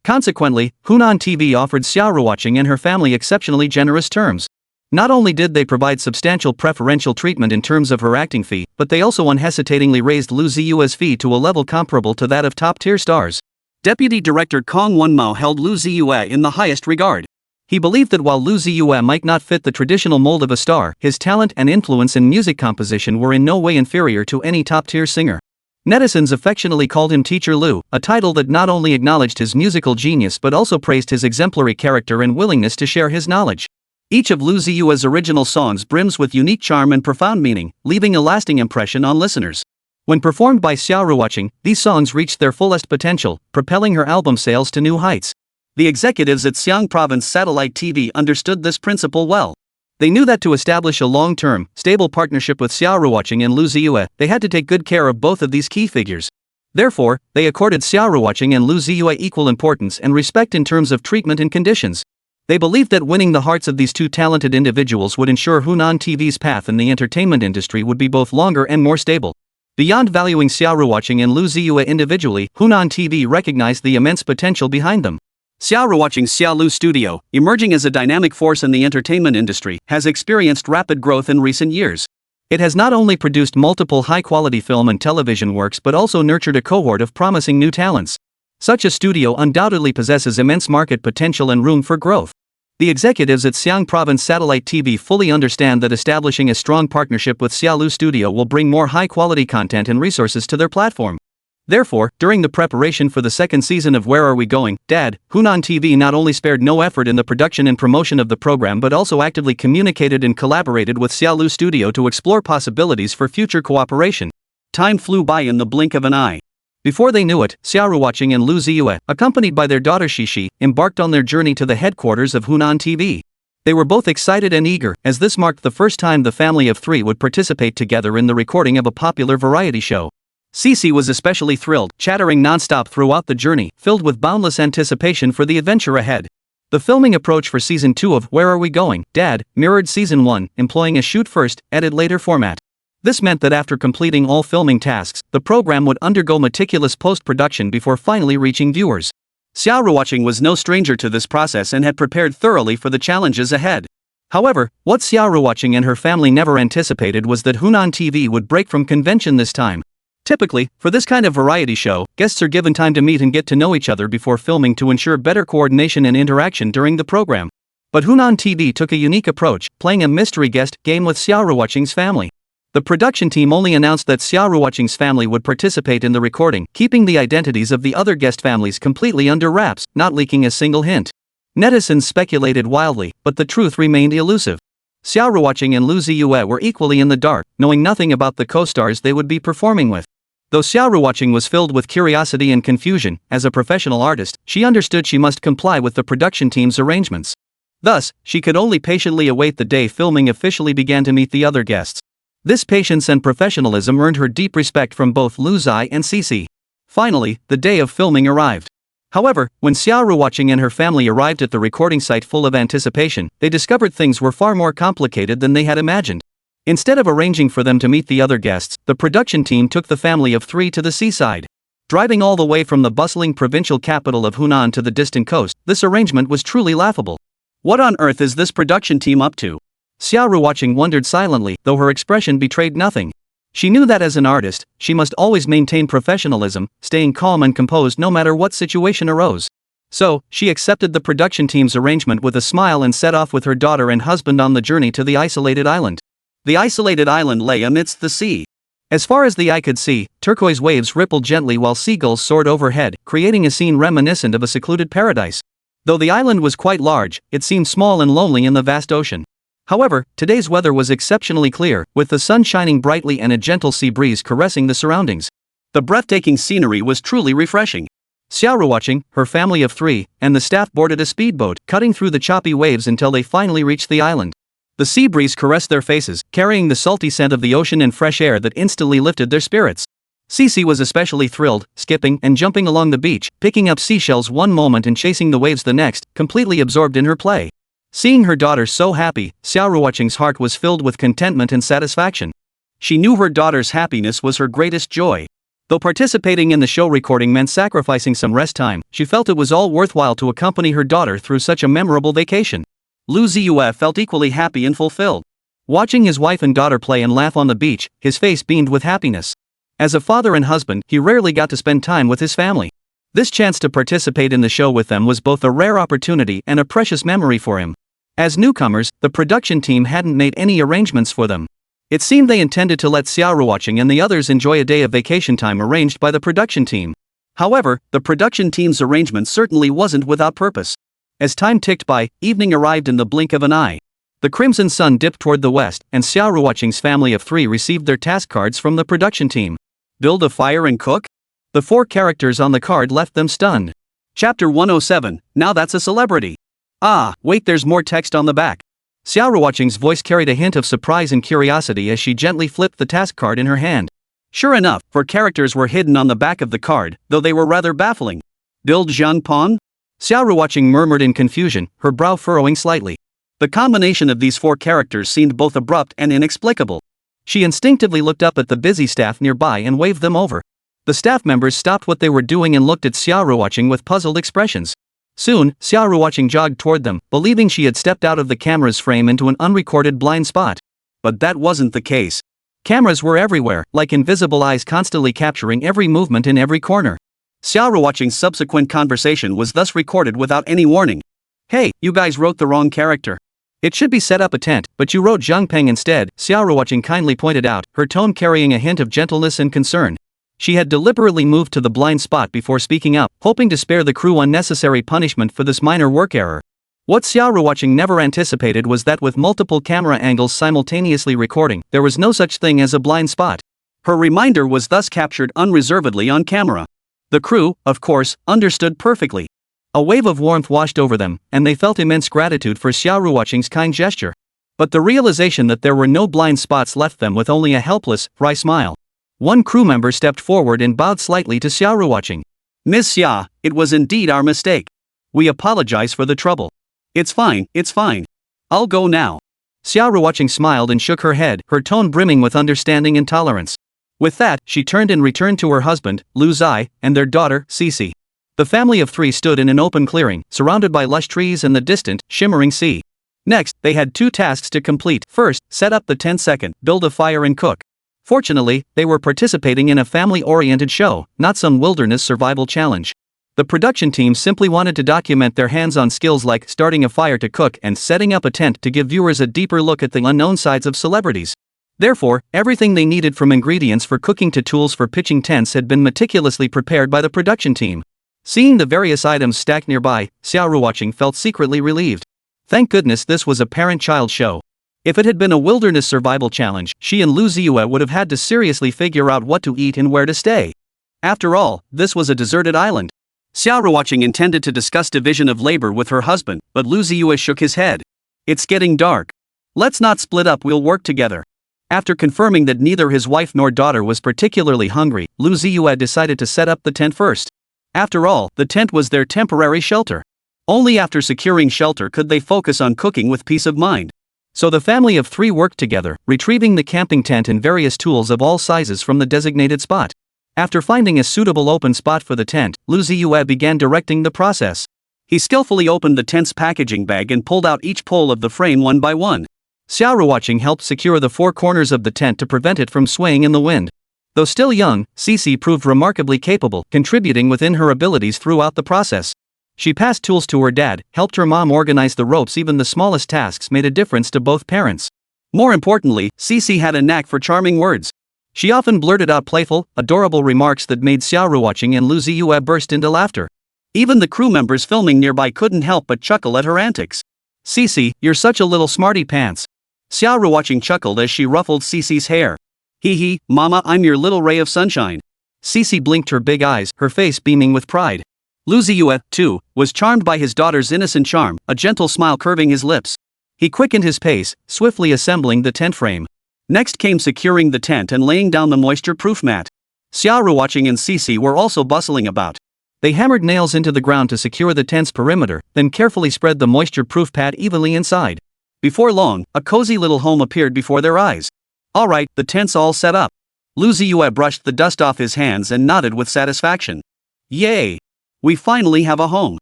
Consequently, Hunan TV offered Xia Ruoqing and her family exceptionally generous terms. Not only did they provide substantial preferential treatment in terms of her acting fee, but they also unhesitatingly raised Lu Ziye's fee to a level comparable to that of top-tier stars. Deputy Director Kong Wonmao held Lu Ziye in the highest regard. He believed that while Lu Ziye might not fit the traditional mold of a star, his talent and influence in music composition were in no way inferior to any top-tier singer. Netizens affectionately called him Teacher Lu, a title that not only acknowledged his musical genius but also praised his exemplary character and willingness to share his knowledge. Each of Lu Ziye's original songs brims with unique charm and profound meaning, leaving a lasting impression on listeners. When performed by Xia Ruoqing, these songs reached their fullest potential, propelling her album sales to new heights. The executives at Xiang Province Satellite TV understood this principle well. They knew that to establish a long-term, stable partnership with Xia Ruoqing and Lu Ziye, they had to take good care of both of these key figures. Therefore, they accorded Xia Ruoqing and Lu Ziye equal importance and respect in terms of treatment and conditions. They believed that winning the hearts of these two talented individuals would ensure Hunan TV's path in the entertainment industry would be both longer and more stable. Beyond valuing Xia Ruoqing and Lu Ziye individually, Hunan TV recognized the immense potential behind them. Xia Ruoqing's Xia Lu Studio, emerging as a dynamic force in the entertainment industry, has experienced rapid growth in recent years. It has not only produced multiple high-quality film and television works but also nurtured a cohort of promising new talents. Such a studio undoubtedly possesses immense market potential and room for growth. The executives at Xiang Province Satellite TV fully understand that establishing a strong partnership with Xia Lu Studio will bring more high-quality content and resources to their platform. Therefore, during the preparation for the second season of Where Are We Going, Dad?, Hunan TV not only spared no effort in the production and promotion of the program but also actively communicated and collaborated with Xia Lu Studio to explore possibilities for future cooperation. Time flew by in the blink of an eye. Before they knew it, Xia Ruoqing and Lu Ziye, accompanied by their daughter Xixi, embarked on their journey to the headquarters of Hunan TV. They were both excited and eager, as this marked the first time the family of three would participate together in the recording of a popular variety show. Xixi was especially thrilled, chattering non-stop throughout the journey, filled with boundless anticipation for the adventure ahead. The filming approach for Season 2 of Where Are We Going, Dad? Mirrored Season 1, employing a shoot first, edit later format. This meant that after completing all filming tasks, the program would undergo meticulous post-production before finally reaching viewers. Xia Ruoqing was no stranger to this process and had prepared thoroughly for the challenges ahead. However, what Xia Ruoqing and her family never anticipated was that Hunan TV would break from convention this time. Typically, for this kind of variety show, guests are given time to meet and get to know each other before filming to ensure better coordination and interaction during the program. But Hunan TV took a unique approach, playing a mystery guest game with Xia Ruoqing's family. The production team only announced that Xia Ruoqing's family would participate in the recording, keeping the identities of the other guest families completely under wraps, not leaking a single hint. Netizens speculated wildly, but the truth remained elusive. Xia Ruoqing and Lu Ziye were equally in the dark, knowing nothing about the co-stars they would be performing with. Though Xia Ruoqing was filled with curiosity and confusion, as a professional artist, she understood she must comply with the production team's arrangements. Thus, she could only patiently await the day filming officially began to meet the other guests. This patience and professionalism earned her deep respect from both Lu Ziye and Xixi. Finally, the day of filming arrived. However, when Xia Ruoqing and her family arrived at the recording site full of anticipation, they discovered things were far more complicated than they had imagined. Instead of arranging for them to meet the other guests, the production team took the family of three to the seaside. Driving all the way from the bustling provincial capital of Hunan to the distant coast, this arrangement was truly laughable. What on earth is this production team up to? Xia Ruoqing wondered silently, though her expression betrayed nothing. She knew that as an artist, she must always maintain professionalism, staying calm and composed no matter what situation arose. So, she accepted the production team's arrangement with a smile and set off with her daughter and husband on the journey to the isolated island. The isolated island lay amidst the sea. As far as the eye could see, turquoise waves rippled gently while seagulls soared overhead, creating a scene reminiscent of a secluded paradise. Though the island was quite large, it seemed small and lonely in the vast ocean. However, today's weather was exceptionally clear, with the sun shining brightly and a gentle sea breeze caressing the surroundings. The breathtaking scenery was truly refreshing. Xia Ruoqing, her family of 3, and the staff boarded a speedboat, cutting through the choppy waves until they finally reached the island. The sea breeze caressed their faces, carrying the salty scent of the ocean and fresh air that instantly lifted their spirits. Xixi was especially thrilled, skipping and jumping along the beach, picking up seashells one moment and chasing the waves the next, completely absorbed in her play. Seeing her daughter so happy, Xia Ruoqing's heart was filled with contentment and satisfaction. She knew her daughter's happiness was her greatest joy. Though participating in the show recording meant sacrificing some rest time, she felt it was all worthwhile to accompany her daughter through such a memorable vacation. Lu Ziye felt equally happy and fulfilled. Watching his wife and daughter play and laugh on the beach, his face beamed with happiness. As a father and husband, he rarely got to spend time with his family. This chance to participate in the show with them was both a rare opportunity and a precious memory for him. As newcomers, the production team hadn't made any arrangements for them. It seemed they intended to let Xia Ruoqing and the others enjoy a day of vacation time arranged by the production team. However, the production team's arrangement certainly wasn't without purpose. As time ticked by, evening arrived in the blink of an eye. The crimson sun dipped toward the west, and Xia Ruoqing's family of 3 received their task cards from the production team. Build a fire and cook? The 4 characters on the card left them stunned. Chapter 107, now that's a celebrity. Ah, wait, there's more text on the back. Xia Ruoqing's voice carried a hint of surprise and curiosity as she gently flipped the task card in her hand. Sure enough, 4 characters were hidden on the back of the card, though they were rather baffling. Build Zhang Pon? Xia Ruoqing murmured in confusion, her brow furrowing slightly. The combination of these 4 characters seemed both abrupt and inexplicable. She instinctively looked up at the busy staff nearby and waved them over. The staff members stopped what they were doing and looked at Xia Ruoqing with puzzled expressions. Soon, Xia Ruoqing jogged toward them, believing she had stepped out of the camera's frame into an unrecorded blind spot. But that wasn't the case. Cameras were everywhere, like invisible eyes constantly capturing every movement in every corner. Xia Ruoqing's subsequent conversation was thus recorded without any warning. Hey, you guys wrote the wrong character. It should be set up a tent, but you wrote Zhang Peng instead, Xia Ruoqing kindly pointed out, her tone carrying a hint of gentleness and concern. She had deliberately moved to the blind spot before speaking up, hoping to spare the crew unnecessary punishment for this minor work error. What Xia Ruoqing never anticipated was that with multiple camera angles simultaneously recording, there was no such thing as a blind spot. Her reminder was thus captured unreservedly on camera. The crew, of course, understood perfectly. A wave of warmth washed over them, and they felt immense gratitude for Xia Ruoqing's kind gesture. But the realization that there were no blind spots left them with only a helpless, wry smile. One crew member stepped forward and bowed slightly to Xia Ruoqing. Miss Xia, it was indeed our mistake. We apologize for the trouble. It's fine, it's fine. I'll go now. Xia Ruoqing smiled and shook her head, her tone brimming with understanding and tolerance. With that, she turned and returned to her husband, Lu Ziye, and their daughter, Xixi. The family of 3 stood in an open clearing, surrounded by lush trees and the distant, shimmering sea. Next, they had 2 tasks to complete. First, set up the tent. Second, build a fire and cook. Fortunately, they were participating in a family-oriented show, not some wilderness survival challenge. The production team simply wanted to document their hands-on skills like starting a fire to cook and setting up a tent to give viewers a deeper look at the unknown sides of celebrities. Therefore, everything they needed from ingredients for cooking to tools for pitching tents had been meticulously prepared by the production team. Seeing the various items stacked nearby, Xia Ruoqing felt secretly relieved. Thank goodness this was a parent-child show. If it had been a wilderness survival challenge, she and Lu Ziye would have had to seriously figure out what to eat and where to stay. After all, this was a deserted island. Xia Ruoqing intended to discuss division of labor with her husband, but Lu Ziye shook his head. It's getting dark. Let's not split up, we'll work together. After confirming that neither his wife nor daughter was particularly hungry, Lu Ziye decided to set up the tent first. After all, the tent was their temporary shelter. Only after securing shelter could they focus on cooking with peace of mind. So the family of 3 worked together, retrieving the camping tent and various tools of all sizes from the designated spot. After finding a suitable open spot for the tent, Lu Ziye began directing the process. He skillfully opened the tent's packaging bag and pulled out each pole of the frame one by one. Xia Ruoqing helped secure the 4 corners of the tent to prevent it from swaying in the wind. Though still young, Xixi proved remarkably capable, contributing within her abilities throughout the process. She passed tools to her dad, helped her mom organize the ropes. Even the smallest tasks made a difference to both parents. More importantly, Xixi had a knack for charming words. She often blurted out playful, adorable remarks that made Xia Ruoqing and Lu Ziye burst into laughter. Even the crew members filming nearby couldn't help but chuckle at her antics. Xixi, you're such a little smarty pants. Xia Ruoqing chuckled as she ruffled Xixi's hair. Hee hee, mama, I'm your little ray of sunshine. Xixi blinked her big eyes, her face beaming with pride. Lu Ziye, too, was charmed by his daughter's innocent charm, a gentle smile curving his lips. He quickened his pace, swiftly assembling the tent frame. Next came securing the tent and laying down the moisture-proof mat. Xia Ruoqing and Xixi were also bustling about. They hammered nails into the ground to secure the tent's perimeter, then carefully spread the moisture-proof pad evenly inside. Before long, a cozy little home appeared before their eyes. Alright, the tent's all set up. Lu Ziye brushed the dust off his hands and nodded with satisfaction. Yay! We finally have a home.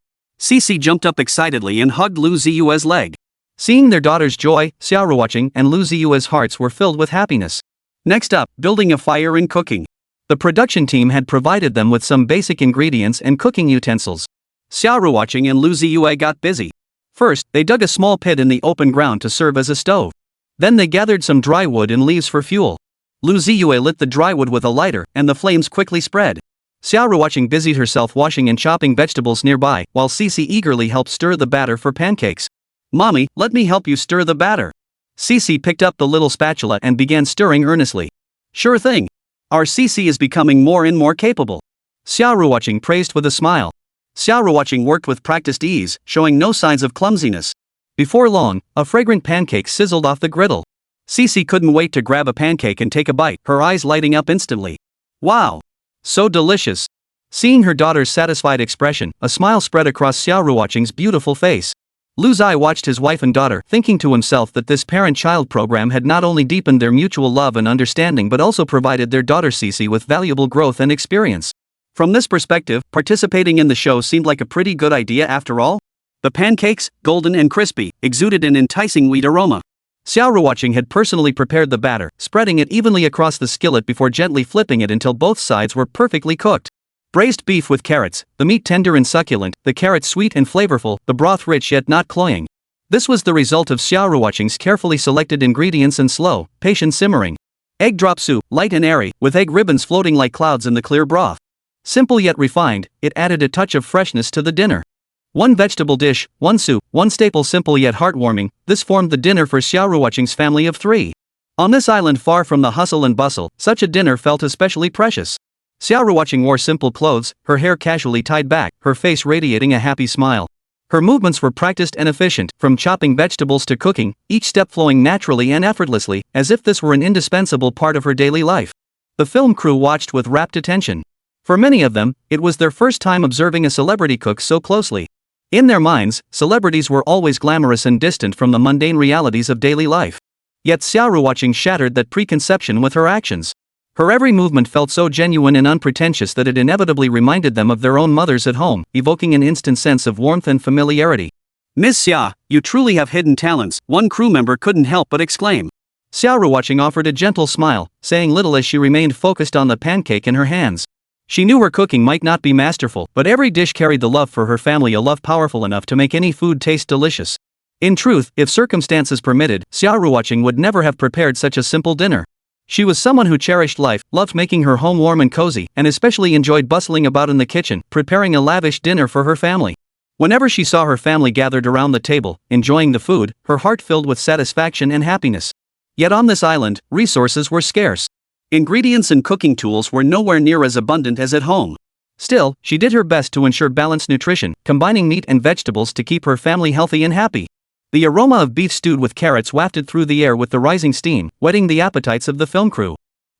Xixi jumped up excitedly and hugged Lu Ziye's leg. Seeing their daughter's joy, Xia Ruoqing and Lu Ziye's hearts were filled with happiness. Next up, building a fire and cooking. The production team had provided them with some basic ingredients and cooking utensils. Xia Ruoqing and Lu Ziye got busy. First, they dug a small pit in the open ground to serve as a stove. Then they gathered some dry wood and leaves for fuel. Lu Ziye lit the dry wood with a lighter, and the flames quickly spread. Xia Ruoqing busied herself washing and chopping vegetables nearby, while Xixi eagerly helped stir the batter for pancakes. Mommy, let me help you stir the batter. Xixi picked up the little spatula and began stirring earnestly. Sure thing. Our Xixi is becoming more and more capable. Xia Ruoqing praised with a smile. Xia Ruoqing worked with practiced ease, showing no signs of clumsiness. Before long, a fragrant pancake sizzled off the griddle. Xixi couldn't wait to grab a pancake and take a bite, her eyes lighting up instantly. Wow! So delicious! Seeing her daughter's satisfied expression, a smile spread across Xia Ruoqing's beautiful face. Lu Ziye watched his wife and daughter, thinking to himself that this parent-child program had not only deepened their mutual love and understanding but also provided their daughter Xixi with valuable growth and experience. From this perspective, participating in the show seemed like a pretty good idea after all. The pancakes, golden and crispy, exuded an enticing wheat aroma. Xia Ruoqing had personally prepared the batter, spreading it evenly across the skillet before gently flipping it until both sides were perfectly cooked. Braised beef with carrots, the meat tender and succulent, the carrots sweet and flavorful, the broth rich yet not cloying. This was the result of Xia Ruoqing's carefully selected ingredients and slow, patient simmering. Egg drop soup, light and airy, with egg ribbons floating like clouds in the clear broth. Simple yet refined, it added a touch of freshness to the dinner. One vegetable dish, one soup, one staple simple yet heartwarming, this formed the dinner for Xia Ruoqing's family of 3. On this island far from the hustle and bustle, such a dinner felt especially precious. Xia Ruoqing wore simple clothes, her hair casually tied back, her face radiating a happy smile. Her movements were practiced and efficient, from chopping vegetables to cooking, each step flowing naturally and effortlessly, as if this were an indispensable part of her daily life. The film crew watched with rapt attention. For many of them, it was their first time observing a celebrity cook so closely. In their minds, celebrities were always glamorous and distant from the mundane realities of daily life. Yet Xia Ruoqing shattered that preconception with her actions. Her every movement felt so genuine and unpretentious that it inevitably reminded them of their own mothers at home, evoking an instant sense of warmth and familiarity. Miss Xia, you truly have hidden talents, one crew member couldn't help but exclaim. Xia Ruoqing offered a gentle smile, saying little as she remained focused on the pancake in her hands. She knew her cooking might not be masterful, but every dish carried the love for her family, a love powerful enough to make any food taste delicious. In truth, if circumstances permitted, Xia Ruoqing would never have prepared such a simple dinner. She was someone who cherished life, loved making her home warm and cozy, and especially enjoyed bustling about in the kitchen, preparing a lavish dinner for her family. Whenever she saw her family gathered around the table, enjoying the food, her heart filled with satisfaction and happiness. Yet on this island, resources were scarce. Ingredients and cooking tools were nowhere near as abundant as at home. Still, she did her best to ensure balanced nutrition, combining meat and vegetables to keep her family healthy and happy. The aroma of beef stewed with carrots wafted through the air with the rising steam, whetting the appetites of the film crew.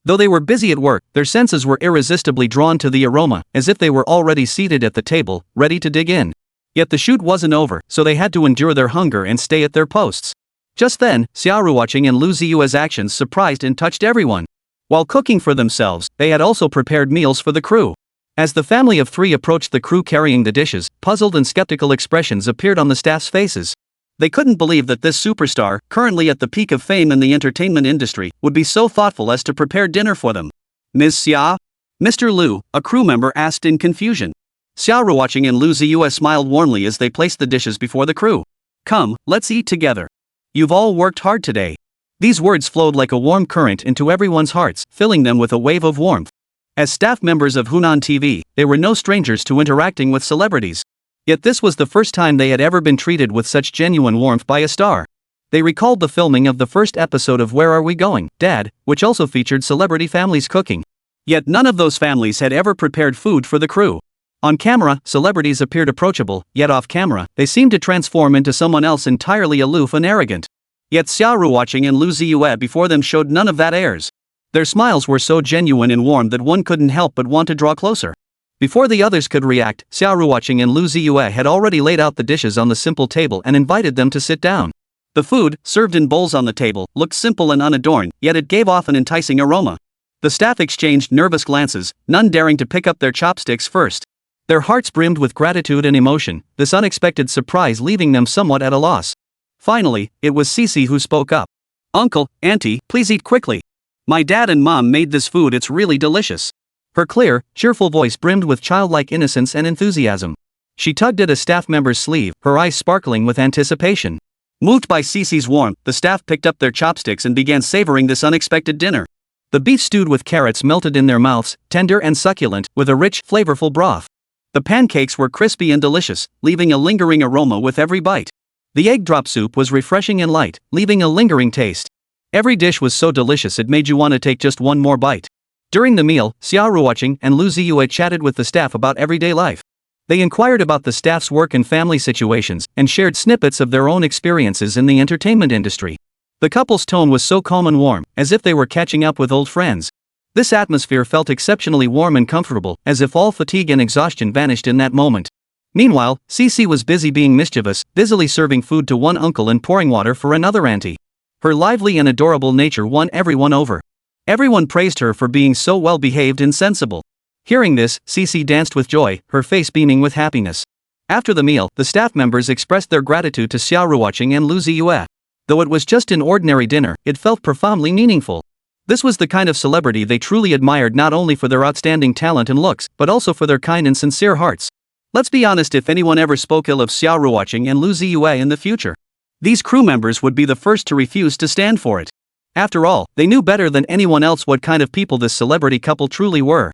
Though they were busy at work, their senses were irresistibly drawn to the aroma, as if they were already seated at the table, ready to dig in. Yet the shoot wasn't over, so they had to endure their hunger and stay at their posts. Just then, Xia Ruoqing and Lu Ziye's actions surprised and touched everyone. While cooking for themselves, they had also prepared meals for the crew. As the family of 3 approached the crew carrying the dishes, puzzled and skeptical expressions appeared on the staff's faces. They couldn't believe that this superstar, currently at the peak of fame in the entertainment industry, would be so thoughtful as to prepare dinner for them. Ms. Xia? Mr. Lu, a crew member asked in confusion. Xia Ruoqing and Lu Ziye smiled warmly as they placed the dishes before the crew. Come, let's eat together. You've all worked hard today. These words flowed like a warm current into everyone's hearts, filling them with a wave of warmth. As staff members of Hunan TV, they were no strangers to interacting with celebrities. Yet this was the first time they had ever been treated with such genuine warmth by a star. They recalled the filming of the first episode of Where Are We Going, Dad?, which also featured celebrity families cooking. Yet none of those families had ever prepared food for the crew. On camera, celebrities appeared approachable, yet off camera, they seemed to transform into someone else entirely aloof and arrogant. Yet Xia Ruoqing and Lu Ziye before them showed none of that airs. Their smiles were so genuine and warm that one couldn't help but want to draw closer. Before the others could react, Xia Ruoqing and Lu Ziye had already laid out the dishes on the simple table and invited them to sit down. The food, served in bowls on the table, looked simple and unadorned, yet it gave off an enticing aroma. The staff exchanged nervous glances, none daring to pick up their chopsticks first. Their hearts brimmed with gratitude and emotion, this unexpected surprise leaving them somewhat at a loss. Finally, it was Xixi who spoke up. "Uncle, Auntie, please eat quickly. My dad and mom made this food, it's really delicious." Her clear, cheerful voice brimmed with childlike innocence and enthusiasm. She tugged at a staff member's sleeve, her eyes sparkling with anticipation. Moved by Xixi's warmth, the staff picked up their chopsticks and began savoring this unexpected dinner. The beef stewed with carrots melted in their mouths, tender and succulent, with a rich, flavorful broth. The pancakes were crispy and delicious, leaving a lingering aroma with every bite. The egg drop soup was refreshing and light, leaving a lingering taste. Every dish was so delicious it made you want to take just one more bite. During the meal, Xia Ruoqing and Lu Ziye chatted with the staff about everyday life. They inquired about the staff's work and family situations, and shared snippets of their own experiences in the entertainment industry. The couple's tone was so calm and warm, as if they were catching up with old friends. This atmosphere felt exceptionally warm and comfortable, as if all fatigue and exhaustion vanished in that moment. Meanwhile, Xixi was busy being mischievous, busily serving food to one uncle and pouring water for another auntie. Her lively and adorable nature won everyone over. Everyone praised her for being so well-behaved and sensible. Hearing this, Xixi danced with joy, her face beaming with happiness. After the meal, the staff members expressed their gratitude to Xia Ruoqing and Lu Ziye. Though it was just an ordinary dinner, it felt profoundly meaningful. This was the kind of celebrity they truly admired, not only for their outstanding talent and looks, but also for their kind and sincere hearts. Let's be honest, if anyone ever spoke ill of Xia Ruoqing and Lu Ziye in the future, these crew members would be the first to refuse to stand for it. After all, they knew better than anyone else what kind of people this celebrity couple truly were.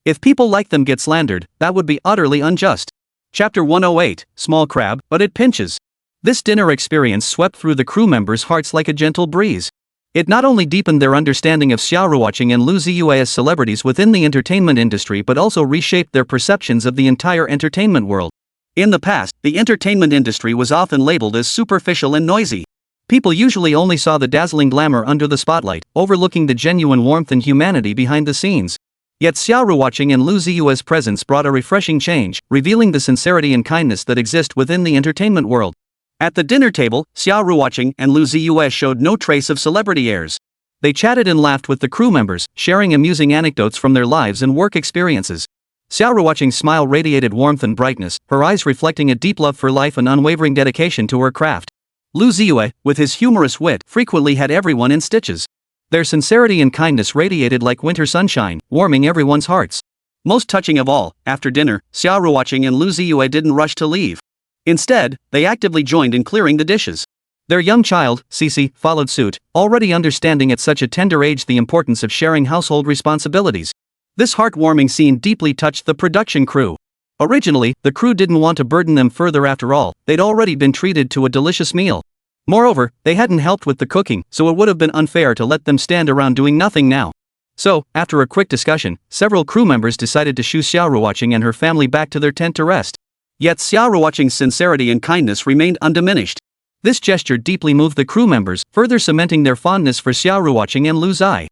If people like them get slandered, that would be utterly unjust. Chapter 108, Small Crab, but it pinches. This dinner experience swept through the crew members' hearts like a gentle breeze. It not only deepened their understanding of Xia Ruoqing and Lu Ziye as celebrities within the entertainment industry but also reshaped their perceptions of the entire entertainment world. In the past, the entertainment industry was often labeled as superficial and noisy. People usually only saw the dazzling glamour under the spotlight, overlooking the genuine warmth and humanity behind the scenes. Yet Xia Ruoqing and Lu Ziye's presence brought a refreshing change, revealing the sincerity and kindness that exist within the entertainment world. At the dinner table, Xia Ruoqing and Lu Ziye showed no trace of celebrity airs. They chatted and laughed with the crew members, sharing amusing anecdotes from their lives and work experiences. Xia Ruoqing's smile radiated warmth and brightness, her eyes reflecting a deep love for life and unwavering dedication to her craft. Lu Ziye, with his humorous wit, frequently had everyone in stitches. Their sincerity and kindness radiated like winter sunshine, warming everyone's hearts. Most touching of all, after dinner, Xia Ruoqing and Lu Ziye didn't rush to leave. Instead, they actively joined in clearing the dishes. Their young child, Xixi, followed suit, already understanding at such a tender age the importance of sharing household responsibilities. This heartwarming scene deeply touched the production crew. Originally, the crew didn't want to burden them further. After all, they'd already been treated to a delicious meal. Moreover, they hadn't helped with the cooking, so it would have been unfair to let them stand around doing nothing now. So, after a quick discussion, several crew members decided to shoo Xia Ruoqing and her family back to their tent to rest. Yet Xia Ruoqing's sincerity and kindness remained undiminished. This gesture deeply moved the crew members, further cementing their fondness for Xia Ruoqing and Lu Ziye.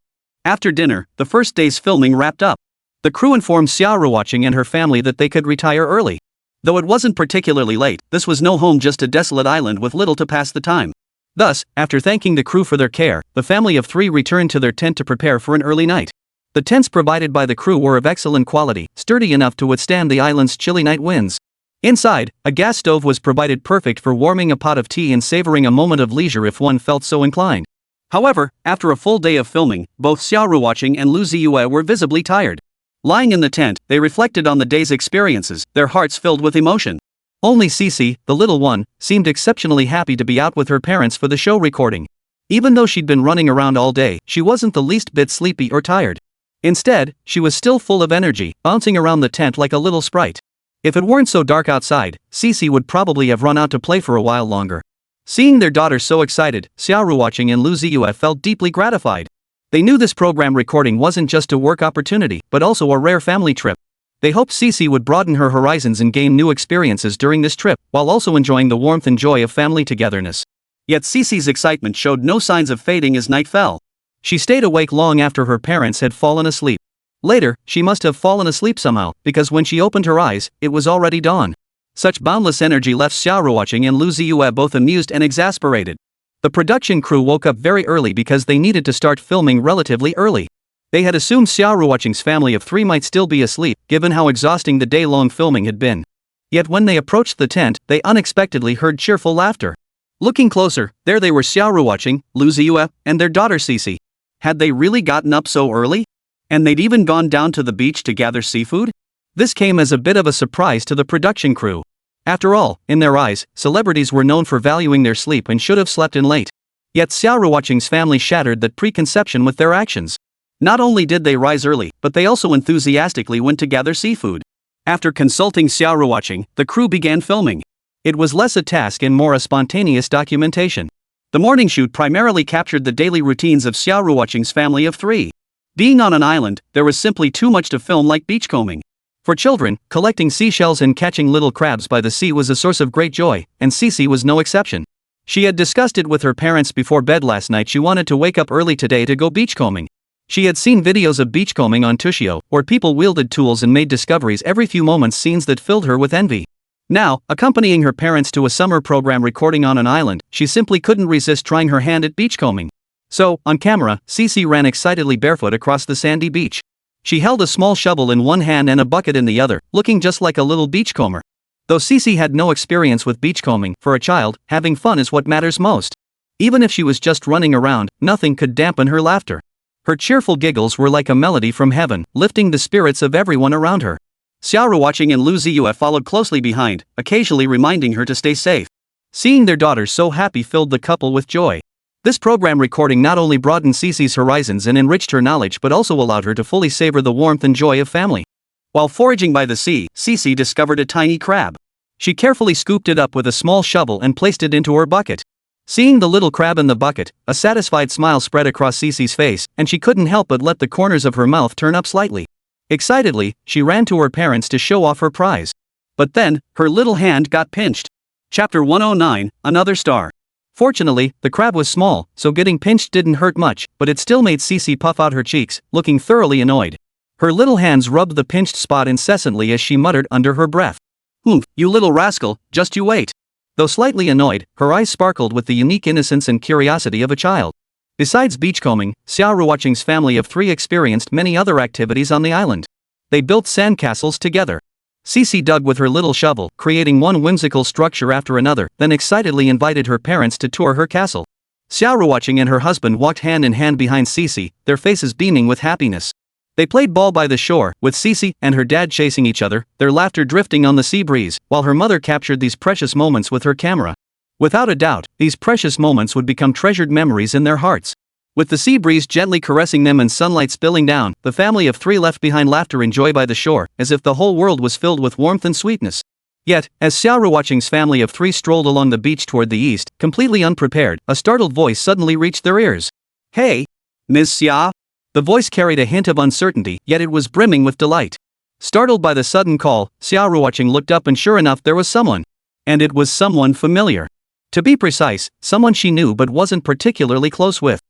After dinner, the first day's filming wrapped up. The crew informed Xia Ruoqing and her family that they could retire early. Though it wasn't particularly late, this was no home, just a desolate island with little to pass the time. Thus, after thanking the crew for their care, the family of three returned to their tent to prepare for an early night. The tents provided by the crew were of excellent quality, sturdy enough to withstand the island's chilly night winds. Inside, a gas stove was provided, perfect for warming a pot of tea and savoring a moment of leisure if one felt so inclined. However, after a full day of filming, both Xia Ruoqing and Lu Ziye were visibly tired. Lying in the tent, they reflected on the day's experiences, their hearts filled with emotion. Only Xixi, the little one, seemed exceptionally happy to be out with her parents for the show recording. Even though she'd been running around all day, she wasn't the least bit sleepy or tired. Instead, she was still full of energy, bouncing around the tent like a little sprite. If it weren't so dark outside, Xixi would probably have run out to play for a while longer. Seeing their daughter so excited, Xia Ruoqing and Lu Ziye felt deeply gratified. They knew this program recording wasn't just a work opportunity, but also a rare family trip. They hoped Xixi would broaden her horizons and gain new experiences during this trip, while also enjoying the warmth and joy of family togetherness. Yet Xixi's excitement showed no signs of fading as night fell. She stayed awake long after her parents had fallen asleep. Later, she must have fallen asleep somehow, because when she opened her eyes, it was already dawn. Such boundless energy left Xia Ruoqing and Lu Ziye both amused and exasperated. The production crew woke up very early because they needed to start filming relatively early. They had assumed Xia Ruoqing's family of 3 might still be asleep, given how exhausting the day-long filming had been. Yet when they approached the tent, they unexpectedly heard cheerful laughter. Looking closer, there they were, Xia Ruoqing, Lu Ziye, and their daughter Xixi. Had they really gotten up so early? And they'd even gone down to the beach to gather seafood? This came as a bit of a surprise to the production crew. After all, in their eyes, celebrities were known for valuing their sleep and should have slept in late. Yet Xia Ruoqing's family shattered that preconception with their actions. Not only did they rise early, but they also enthusiastically went to gather seafood. After consulting Xia Ruoqing, the crew began filming. It was less a task and more a spontaneous documentation. The morning shoot primarily captured the daily routines of Xia Ruoqing's family of 3. Being on an island, there was simply too much to film, like beachcombing. For children, collecting seashells and catching little crabs by the sea was a source of great joy, and Xixi was no exception. She had discussed it with her parents before bed last night. She wanted to wake up early today to go beachcombing. She had seen videos of beachcombing on Tushio, where people wielded tools and made discoveries every few moments, scenes that filled her with envy. Now, accompanying her parents to a summer program recording on an island, she simply couldn't resist trying her hand at beachcombing. So, on camera, Xixi ran excitedly barefoot across the sandy beach. She held a small shovel in one hand and a bucket in the other, looking just like a little beachcomber. Though Xixi had no experience with beachcombing, for a child, having fun is what matters most. Even if she was just running around, nothing could dampen her laughter. Her cheerful giggles were like a melody from heaven, lifting the spirits of everyone around her. Xia Ruoqing and Lu Ziye followed closely behind, occasionally reminding her to stay safe. Seeing their daughter so happy filled the couple with joy. This program recording not only broadened Xixi's horizons and enriched her knowledge, but also allowed her to fully savor the warmth and joy of family. While foraging by the sea, Xixi discovered a tiny crab. She carefully scooped it up with a small shovel and placed it into her bucket. Seeing the little crab in the bucket, a satisfied smile spread across Xixi's face, and she couldn't help but let the corners of her mouth turn up slightly. Excitedly, she ran to her parents to show off her prize. But then, her little hand got pinched. Chapter 109, Another Star. Fortunately, the crab was small, so getting pinched didn't hurt much, but it still made Xixi puff out her cheeks, looking thoroughly annoyed. Her little hands rubbed the pinched spot incessantly as she muttered under her breath. You little rascal, just you wait." Though slightly annoyed, her eyes sparkled with the unique innocence and curiosity of a child. Besides beachcombing, Xia Ruoqing's family of 3 experienced many other activities on the island. They built sandcastles together. Xixi dug with her little shovel, creating one whimsical structure after another, then excitedly invited her parents to tour her castle. Xia Ruoqing and her husband walked hand in hand behind Xixi, their faces beaming with happiness. They played ball by the shore, with Xixi and her dad chasing each other, their laughter drifting on the sea breeze, while her mother captured these precious moments with her camera. Without a doubt, these precious moments would become treasured memories in their hearts. With the sea breeze gently caressing them and sunlight spilling down, the family of 3 left behind laughter and joy by the shore, as if the whole world was filled with warmth and sweetness. Yet, as Xia Ruoqing's family of 3 strolled along the beach toward the east, completely unprepared, a startled voice suddenly reached their ears. "Hey, Ms. Xia?" The voice carried a hint of uncertainty, yet it was brimming with delight. Startled by the sudden call, Xia Ruoqing looked up, and sure enough, there was someone. And it was someone familiar. To be precise, someone she knew but wasn't particularly close with.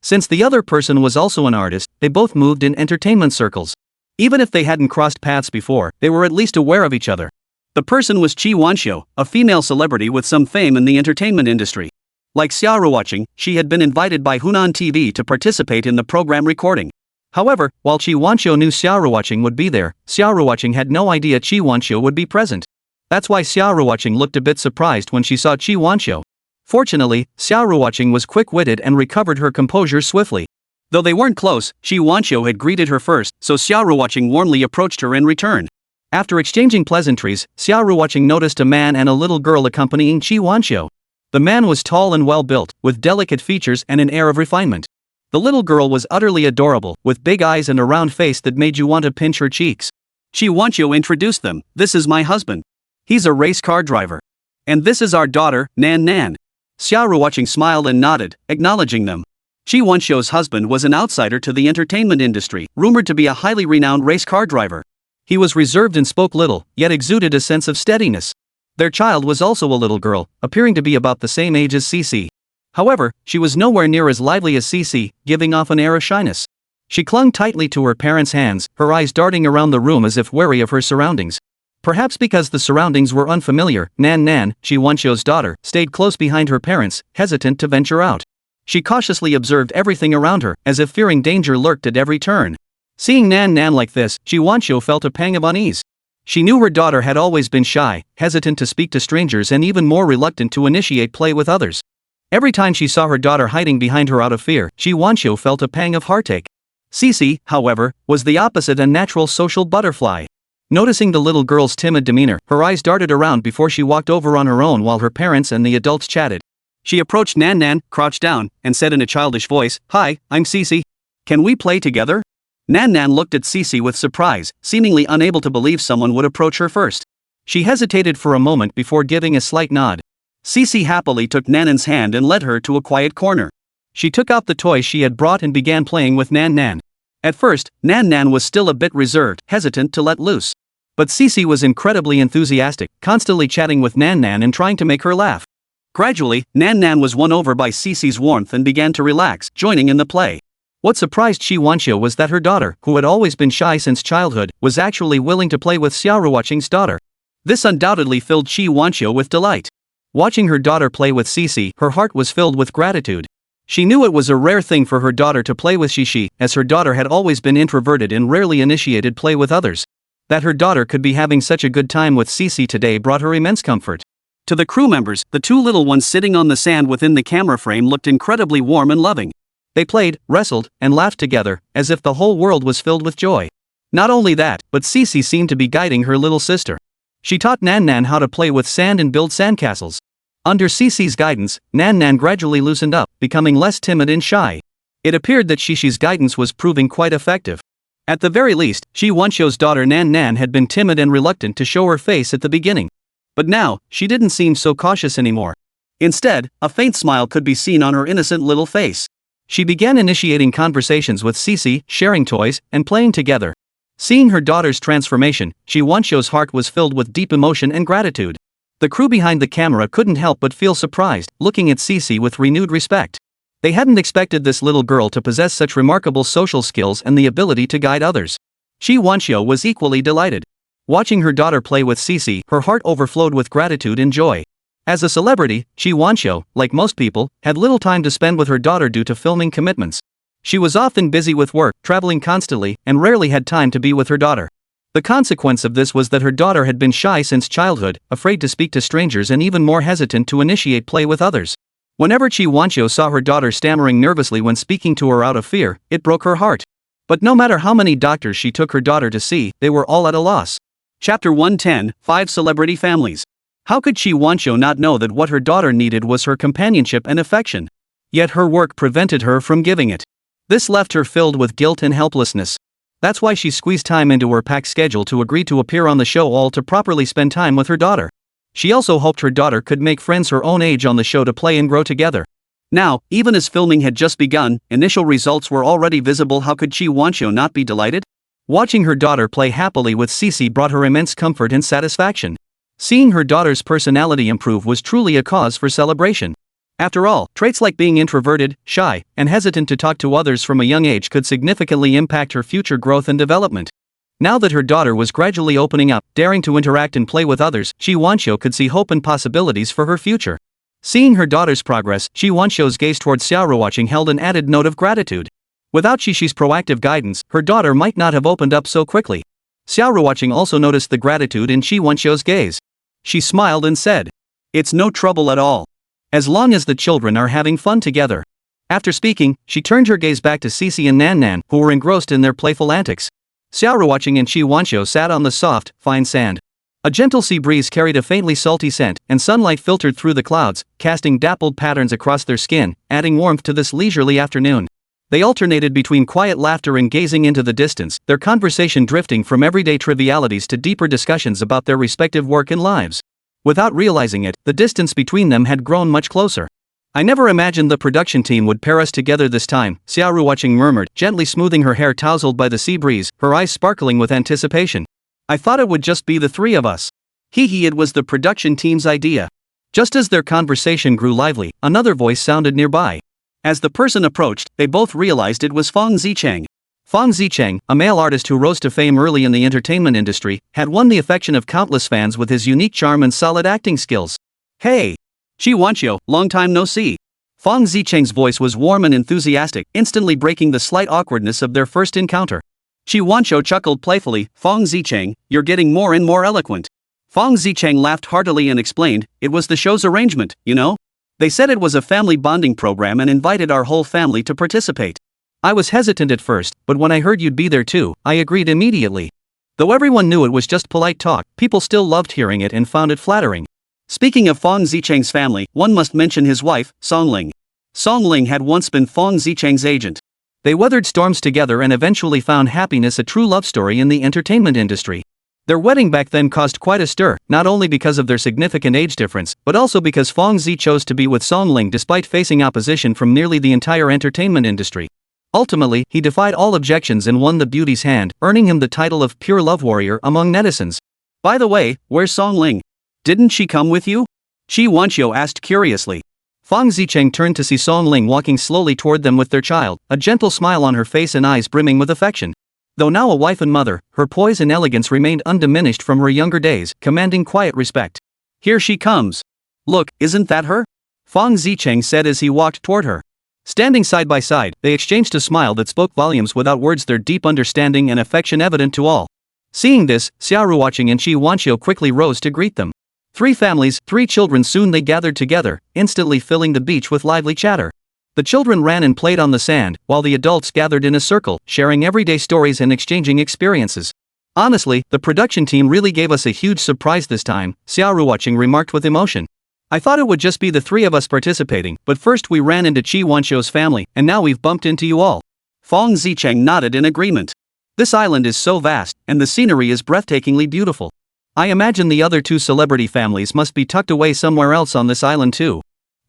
Since the other person was also an artist, they both moved in entertainment circles. Even if they hadn't crossed paths before, they were at least aware of each other. The person was Qi Wanxiu, a female celebrity with some fame in the entertainment industry. Like Xia Ruoqing, she had been invited by Hunan TV to participate in the program recording. However, while Qi Wanxiu knew Xia Ruoqing would be there, Xia Ruoqing had no idea Qi Wanxiu would be present. That's why Xia Ruoqing looked a bit surprised when she saw Qi Wanxiu. Fortunately, Xia Ruoqing was quick-witted and recovered her composure swiftly. Though they weren't close, Qi Wanxiu had greeted her first, so Xia Ruoqing warmly approached her in return. After exchanging pleasantries, Xia Ruoqing noticed a man and a little girl accompanying Qi Wanxiu. The man was tall and well-built, with delicate features and an air of refinement. The little girl was utterly adorable, with big eyes and a round face that made you want to pinch her cheeks. Xia Ruoqing introduced them. "This is my husband. He's a race car driver. And this is our daughter, Nan Nan." Xia Ruoqing smiled and nodded, acknowledging them. Xia Ruoqing's husband was an outsider to the entertainment industry, rumored to be a highly renowned race car driver. He was reserved and spoke little, yet exuded a sense of steadiness. Their child was also a little girl, appearing to be about the same age as Xixi. However, she was nowhere near as lively as Xixi, giving off an air of shyness. She clung tightly to her parents' hands, her eyes darting around the room as if wary of her surroundings. Perhaps because the surroundings were unfamiliar, Nan Nan, Xia Ruoqing's daughter, stayed close behind her parents, hesitant to venture out. She cautiously observed everything around her, as if fearing danger lurked at every turn. Seeing Nan Nan like this, Xia Ruoqing felt a pang of unease. She knew her daughter had always been shy, hesitant to speak to strangers and even more reluctant to initiate play with others. Every time she saw her daughter hiding behind her out of fear, Xia Ruoqing felt a pang of heartache. Xixi, however, was the opposite, a natural social butterfly. Noticing the little girl's timid demeanor, her eyes darted around before she walked over on her own while her parents and the adults chatted. She approached Nan Nan, crouched down, and said in a childish voice, "Hi, I'm Xixi. Can we play together?" Nan Nan looked at Xixi with surprise, seemingly unable to believe someone would approach her first. She hesitated for a moment before giving a slight nod. Xixi happily took Nan Nan's hand and led her to a quiet corner. She took out the toys she had brought and began playing with Nan Nan. At first, Nan Nan was still a bit reserved, hesitant to let loose. But Xixi was incredibly enthusiastic, constantly chatting with Nan Nan and trying to make her laugh. Gradually, Nan Nan was won over by Xixi's warmth and began to relax, joining in the play. What surprised Xia Ruoqing was that her daughter, who had always been shy since childhood, was actually willing to play with Xia Ruoqing's daughter. This undoubtedly filled Xia Ruoqing with delight. Watching her daughter play with Xixi, her heart was filled with gratitude. She knew it was a rare thing for her daughter to play with Xixi, as her daughter had always been introverted and rarely initiated play with others. That her daughter could be having such a good time with Xixi today brought her immense comfort. To the crew members, the two little ones sitting on the sand within the camera frame looked incredibly warm and loving. They played, wrestled, and laughed together, as if the whole world was filled with joy. Not only that, but Xixi seemed to be guiding her little sister. She taught Nan Nan how to play with sand and build sandcastles. Under Xixi's guidance, Nan Nan gradually loosened up, becoming less timid and shy. It appeared that Xixi's guidance was proving quite effective. At the very least, Xia Ruoqing's daughter Nan Nan had been timid and reluctant to show her face at the beginning. But now, she didn't seem so cautious anymore. Instead, a faint smile could be seen on her innocent little face. She began initiating conversations with Xixi, sharing toys, and playing together. Seeing her daughter's transformation, Xia Ruoqing's heart was filled with deep emotion and gratitude. The crew behind the camera couldn't help but feel surprised, looking at Xixi with renewed respect. They hadn't expected this little girl to possess such remarkable social skills and the ability to guide others. Xia Ruoqing was equally delighted. Watching her daughter play with Xixi, her heart overflowed with gratitude and joy. As a celebrity, Xia Ruoqing, like most people, had little time to spend with her daughter due to filming commitments. She was often busy with work, traveling constantly, and rarely had time to be with her daughter. The consequence of this was that her daughter had been shy since childhood, afraid to speak to strangers and even more hesitant to initiate play with others. Whenever Xia Ruoqing saw her daughter stammering nervously when speaking to her out of fear, it broke her heart. But no matter how many doctors she took her daughter to see, they were all at a loss. Chapter 110, 5 Celebrity Families. How could Xia Ruoqing not know that what her daughter needed was her companionship and affection? Yet her work prevented her from giving it. This left her filled with guilt and helplessness. That's why she squeezed time into her packed schedule to agree to appear on the show, all to properly spend time with her daughter. She also hoped her daughter could make friends her own age on the show to play and grow together. Now, even as filming had just begun, initial results were already visible. How could Xia Ruoqing not be delighted? Watching her daughter play happily with Xixi brought her immense comfort and satisfaction. Seeing her daughter's personality improve was truly a cause for celebration. After all, traits like being introverted, shy, and hesitant to talk to others from a young age could significantly impact her future growth and development. Now that her daughter was gradually opening up, daring to interact and play with others, Xia Ruoqing could see hope and possibilities for her future. Seeing her daughter's progress, Xia Ruoqing's gaze towards Xia Ruoqing held an added note of gratitude. Without Xixi's proactive guidance, her daughter might not have opened up so quickly. Xia Ruoqing also noticed the gratitude in Xia Ruoqing's gaze. She smiled and said, "It's no trouble at all. As long as the children are having fun together." After speaking, she turned her gaze back to Xixi and Nan Nan, who were engrossed in their playful antics. Xia Ruoqing and Xia Ruoqing sat on the soft, fine sand. A gentle sea breeze carried a faintly salty scent, and sunlight filtered through the clouds, casting dappled patterns across their skin, adding warmth to this leisurely afternoon. They alternated between quiet laughter and gazing into the distance, their conversation drifting from everyday trivialities to deeper discussions about their respective work and lives. Without realizing it, the distance between them had grown much closer. "I never imagined the production team would pair us together this time," Xia Ruoqing murmured, gently smoothing her hair tousled by the sea breeze, her eyes sparkling with anticipation. "I thought it would just be the three of us." It was the production team's idea. Just as their conversation grew lively, another voice sounded nearby. As the person approached, they both realized it was Fang Zicheng. Fang Zicheng, a male artist who rose to fame early in the entertainment industry, had won the affection of countless fans with his unique charm and solid acting skills. "Hey! Xi Wanqiu, long time no see." Fang Zicheng's voice was warm and enthusiastic, instantly breaking the slight awkwardness of their first encounter. Xi Wanqiu chuckled playfully, "Fang Zicheng, you're getting more and more eloquent." Fang Zicheng laughed heartily and explained, "It was the show's arrangement, you know? They said it was a family bonding program and invited our whole family to participate. I was hesitant at first, but when I heard you'd be there too, I agreed immediately." Though everyone knew it was just polite talk, people still loved hearing it and found it flattering. Speaking of Fang Zicheng's family, one must mention his wife, Songling. Songling had once been Fang Zicheng's agent. They weathered storms together and eventually found happiness, a true love story in the entertainment industry. Their wedding back then caused quite a stir, not only because of their significant age difference, but also because Fang Zi chose to be with Songling despite facing opposition from nearly the entire entertainment industry. Ultimately, he defied all objections and won the beauty's hand, earning him the title of pure love warrior among netizens. "By the way, where's Songling? Didn't she come with you?" Xi Wanqiu asked curiously. Fang Zicheng turned to see Songling walking slowly toward them with their child, a gentle smile on her face and eyes brimming with affection. Though now a wife and mother, her poise and elegance remained undiminished from her younger days, commanding quiet respect. "Here she comes. Look, isn't that her?" Fang Zicheng said as he walked toward her. Standing side by side, they exchanged a smile that spoke volumes without words, their deep understanding and affection evident to all. Seeing this, Xia Ruoqing and Xi Wanqiu quickly rose to greet them. 3 families, 3 children, soon they gathered together, instantly filling the beach with lively chatter. The children ran and played on the sand, while the adults gathered in a circle, sharing everyday stories and exchanging experiences. "Honestly, the production team really gave us a huge surprise this time," Xia Ruoqing remarked with emotion. "I thought it would just be the 3 of us participating, but first we ran into Xi Wanqiu's family, and now we've bumped into you all." Fang Zicheng nodded in agreement. "This island is so vast, and the scenery is breathtakingly beautiful. I imagine the other 2 celebrity families must be tucked away somewhere else on this island too."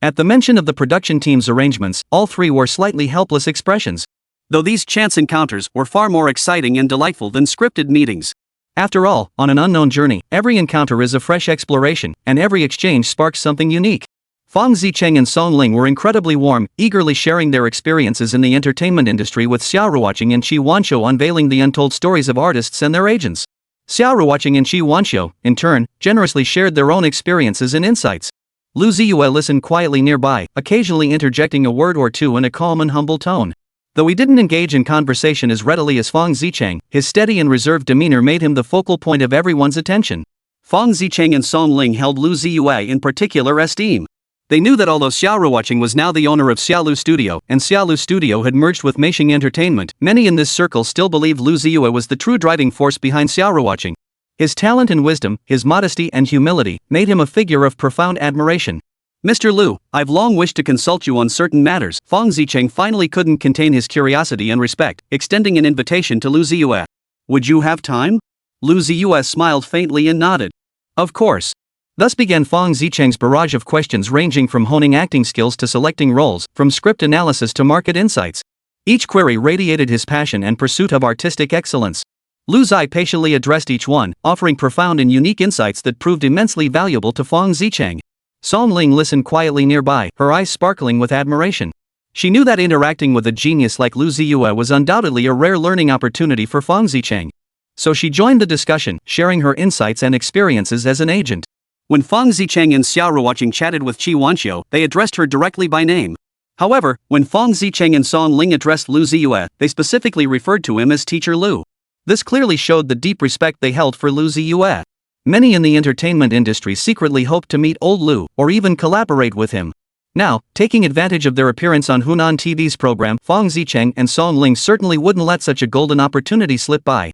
At the mention of the production team's arrangements, all 3 wore slightly helpless expressions. Though these chance encounters were far more exciting and delightful than scripted meetings. After all, on an unknown journey, every encounter is a fresh exploration, and every exchange sparks something unique. Fang Zicheng and Songling were incredibly warm, eagerly sharing their experiences in the entertainment industry, with Xia Ruoqing and Xi Wanqiu unveiling the untold stories of artists and their agents. Xia Ruoqing and Xi Wanqiu, in turn, generously shared their own experiences and insights. Lu Ziye listened quietly nearby, occasionally interjecting a word or two in a calm and humble tone. Though he didn't engage in conversation as readily as Fang Zicheng, his steady and reserved demeanor made him the focal point of everyone's attention. Fang Zicheng and Songling held Lu Ziye in particular esteem. They knew that although Xia Ruoqing was now the owner of Xiaolu Studio, and Xiaolu Studio had merged with Meisheng Entertainment, many in this circle still believed Lu Ziye was the true driving force behind Xia Ruoqing. His talent and wisdom, his modesty and humility, made him a figure of profound admiration. "Mr. Lu, I've long wished to consult you on certain matters." Fang Zicheng finally couldn't contain his curiosity and respect, extending an invitation to Lu Ziye. "Would you have time?" Lu Ziye smiled faintly and nodded. "Of course." Thus began Fang Zicheng's barrage of questions, ranging from honing acting skills to selecting roles, from script analysis to market insights. Each query radiated his passion and pursuit of artistic excellence. Lu Ziye patiently addressed each one, offering profound and unique insights that proved immensely valuable to Fang Zicheng. Songling listened quietly nearby, her eyes sparkling with admiration. She knew that interacting with a genius like Lu Ziye was undoubtedly a rare learning opportunity for Fang Zicheng. So she joined the discussion, sharing her insights and experiences as an agent. When Fang Zicheng and Xia Ruoqing chatted with Xi Wanqiu, they addressed her directly by name. However, when Fang Zicheng and Songling addressed Lu Ziye, they specifically referred to him as Teacher Lu. This clearly showed the deep respect they held for Lu Ziye. Many in the entertainment industry secretly hoped to meet old Lu, or even collaborate with him. Now, taking advantage of their appearance on Hunan TV's program, Fang Zicheng and Songling certainly wouldn't let such a golden opportunity slip by.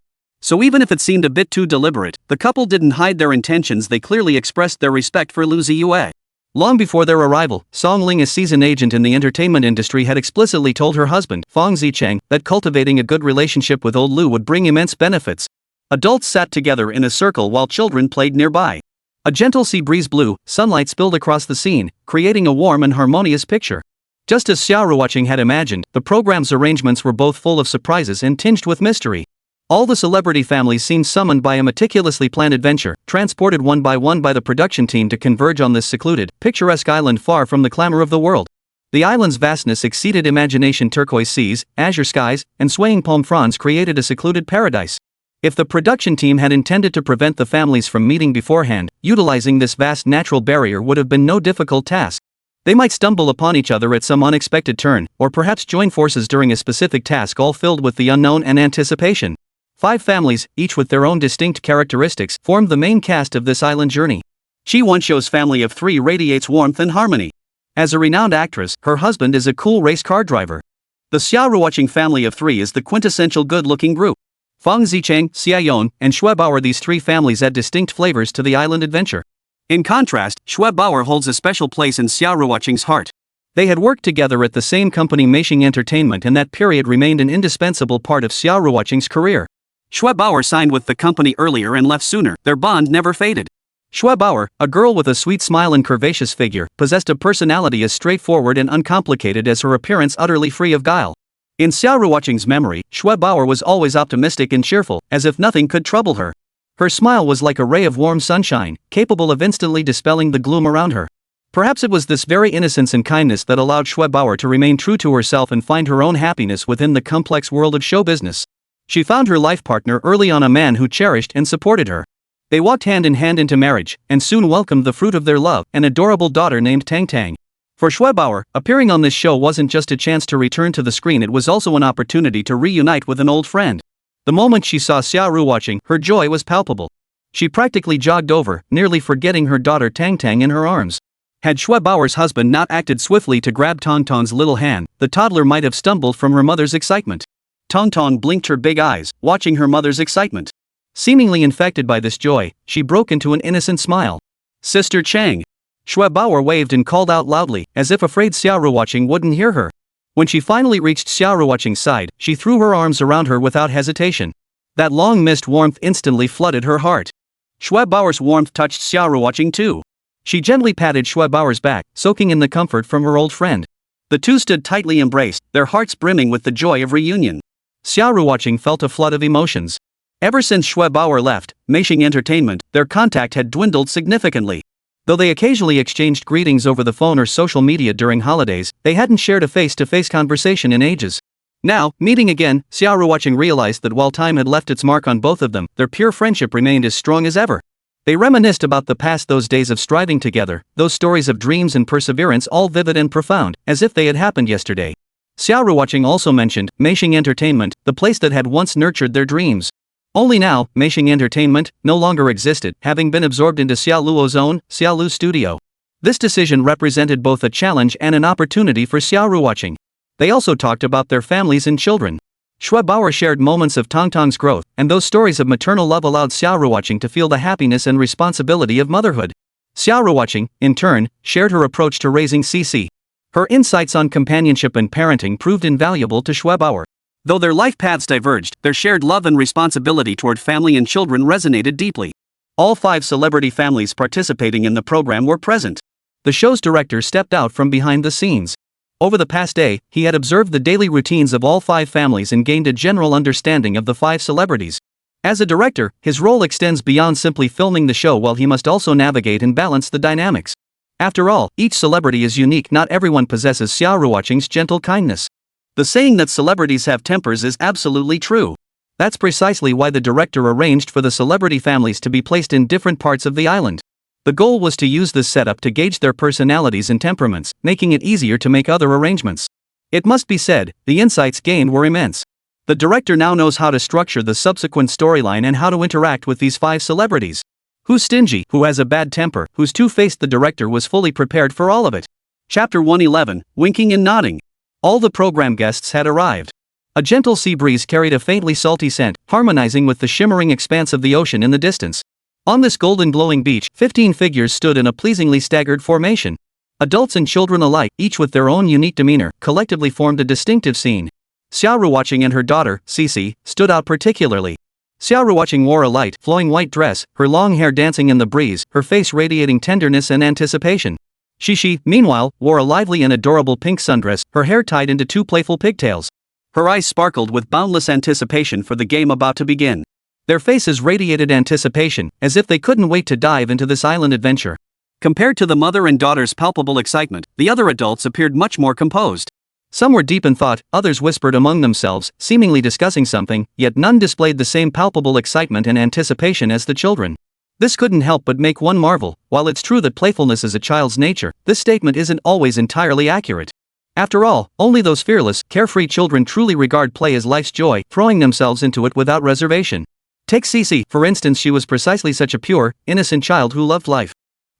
So even if it seemed a bit too deliberate, the couple didn't hide their intentions. They clearly expressed their respect for Lu Ziye. Long before their arrival, Song Ling, a seasoned agent in the entertainment industry, had explicitly told her husband, Fang Zicheng, that cultivating a good relationship with old Lu would bring immense benefits. Adults sat together in a circle while children played nearby. A gentle sea breeze blew, sunlight spilled across the scene, creating a warm and harmonious picture. Just as Xia Ruoqing had imagined, the program's arrangements were both full of surprises and tinged with mystery. All the celebrity families seemed summoned by a meticulously planned adventure, transported one by the production team to converge on this secluded, picturesque island far from the clamor of the world. The island's vastness exceeded imagination. Turquoise seas, azure skies, and swaying palm fronds created a secluded paradise. If the production team had intended to prevent the families from meeting beforehand, utilizing this vast natural barrier would have been no difficult task. They might stumble upon each other at some unexpected turn, or perhaps join forces during a specific task, all filled with the unknown and anticipation. 5 families, each with their own distinct characteristics, formed the main cast of this island journey. Xi Wenxiu's family of 3 radiates warmth and harmony. As a renowned actress, her husband is a cool race car driver. The Xia Ruoqing family of 3 is the quintessential good-looking group. Fang Zicheng, Xia Yon, and Xue Bauer. These 3 families add distinct flavors to the island adventure. In contrast, Xue Bauer holds a special place in Xia Ruoqing's heart. They had worked together at the same company, Meishing Entertainment, and that period remained an indispensable part of Xia Ruoqing's career. Xue Bauer signed with the company earlier and left sooner. Their bond never faded. Xue Bauer, a girl with a sweet smile and curvaceous figure, possessed a personality as straightforward and uncomplicated as her appearance, utterly free of guile. In Xia Ruoqing's memory, Xue Bauer was always optimistic and cheerful, as if nothing could trouble her. Her smile was like a ray of warm sunshine, capable of instantly dispelling the gloom around her. Perhaps it was this very innocence and kindness that allowed Xue Bauer to remain true to herself and find her own happiness within the complex world of show business. She found her life partner early on, a man who cherished and supported her. They walked hand in hand into marriage, and soon welcomed the fruit of their love, an adorable daughter named Tang Tang. For Xue Bauer, appearing on this show wasn't just a chance to return to the screen, it was also an opportunity to reunite with an old friend. The moment she saw Xia Ruoqing, her joy was palpable. She practically jogged over, nearly forgetting her daughter Tang Tang in her arms. Had Xue Bauer's husband not acted swiftly to grab Tongtong's little hand, the toddler might have stumbled from her mother's excitement. Tongtong blinked her big eyes, watching her mother's excitement. Seemingly infected by this joy, she broke into an innocent smile. "Sister Chang." Xue Bauer waved and called out loudly, as if afraid Xia Ruoqing wouldn't hear her. When she finally reached Xia Ruoqing's side, she threw her arms around her without hesitation. That long-missed warmth instantly flooded her heart. Xue Bauer's warmth touched Xia Ruoqing too. She gently patted Xue Bauer's back, soaking in the comfort from her old friend. The two stood tightly embraced, their hearts brimming with the joy of reunion. Xia Ruoqing felt a flood of emotions. Ever since Xue Bauer left Meishing Entertainment, their contact had dwindled significantly. Though they occasionally exchanged greetings over the phone or social media during holidays, they hadn't shared a face-to-face conversation in ages. Now, meeting again, Xia Ruoqing realized that while time had left its mark on both of them, their pure friendship remained as strong as ever. They reminisced about the past, those days of striving together, those stories of dreams and perseverance, all vivid and profound, as if they had happened yesterday. Xia Ruoqing also mentioned Meishing Entertainment, the place that had once nurtured their dreams. Only now, Meishing Entertainment no longer existed, having been absorbed into Xia Luo's own, Xia Lu Studio. This decision represented both a challenge and an opportunity for Xia Ruoqing. They also talked about their families and children. Xue Bauer shared moments of Tongtong's growth, and those stories of maternal love allowed Xia Ruoqing to feel the happiness and responsibility of motherhood. Xia Ruoqing, in turn, shared her approach to raising Xixi. Her insights on companionship and parenting proved invaluable to Xue Bauer. Though their life paths diverged, their shared love and responsibility toward family and children resonated deeply. All 5 celebrity families participating in the program were present. The show's director stepped out from behind the scenes. Over the past day, he had observed the daily routines of all 5 families and gained a general understanding of the 5 celebrities. As a director, his role extends beyond simply filming the show, while he must also navigate and balance the dynamics. After all, each celebrity is unique. Not everyone possesses Xia Ruoqing's gentle kindness. The saying that celebrities have tempers is absolutely true. That's precisely why the director arranged for the celebrity families to be placed in different parts of the island. The goal was to use this setup to gauge their personalities and temperaments, making it easier to make other arrangements. It must be said, the insights gained were immense. The director now knows how to structure the subsequent storyline and how to interact with these 5 celebrities. Who's stingy, who has a bad temper, who's two-faced? The director was fully prepared for all of it. Chapter 111, Winking and Nodding. All the program guests had arrived. A gentle sea breeze carried a faintly salty scent, harmonizing with the shimmering expanse of the ocean in the distance. On this golden glowing beach, 15 figures stood in a pleasingly staggered formation. Adults and children alike, each with their own unique demeanor, collectively formed a distinctive scene. Xia Ruoqing and her daughter, Xixi, stood out particularly. Xia Ruoqing wore a light, flowing white dress, her long hair dancing in the breeze, her face radiating tenderness and anticipation. Xixi, meanwhile, wore a lively and adorable pink sundress, her hair tied into 2 playful pigtails. Her eyes sparkled with boundless anticipation for the game about to begin. Their faces radiated anticipation, as if they couldn't wait to dive into this island adventure. Compared to the mother and daughter's palpable excitement, the other adults appeared much more composed. Some were deep in thought, others whispered among themselves, seemingly discussing something, yet none displayed the same palpable excitement and anticipation as the children. This couldn't help but make one marvel. While it's true that playfulness is a child's nature, this statement isn't always entirely accurate. After all, only those fearless, carefree children truly regard play as life's joy, throwing themselves into it without reservation. Take Xixi, for instance. She was precisely such a pure, innocent child who loved life.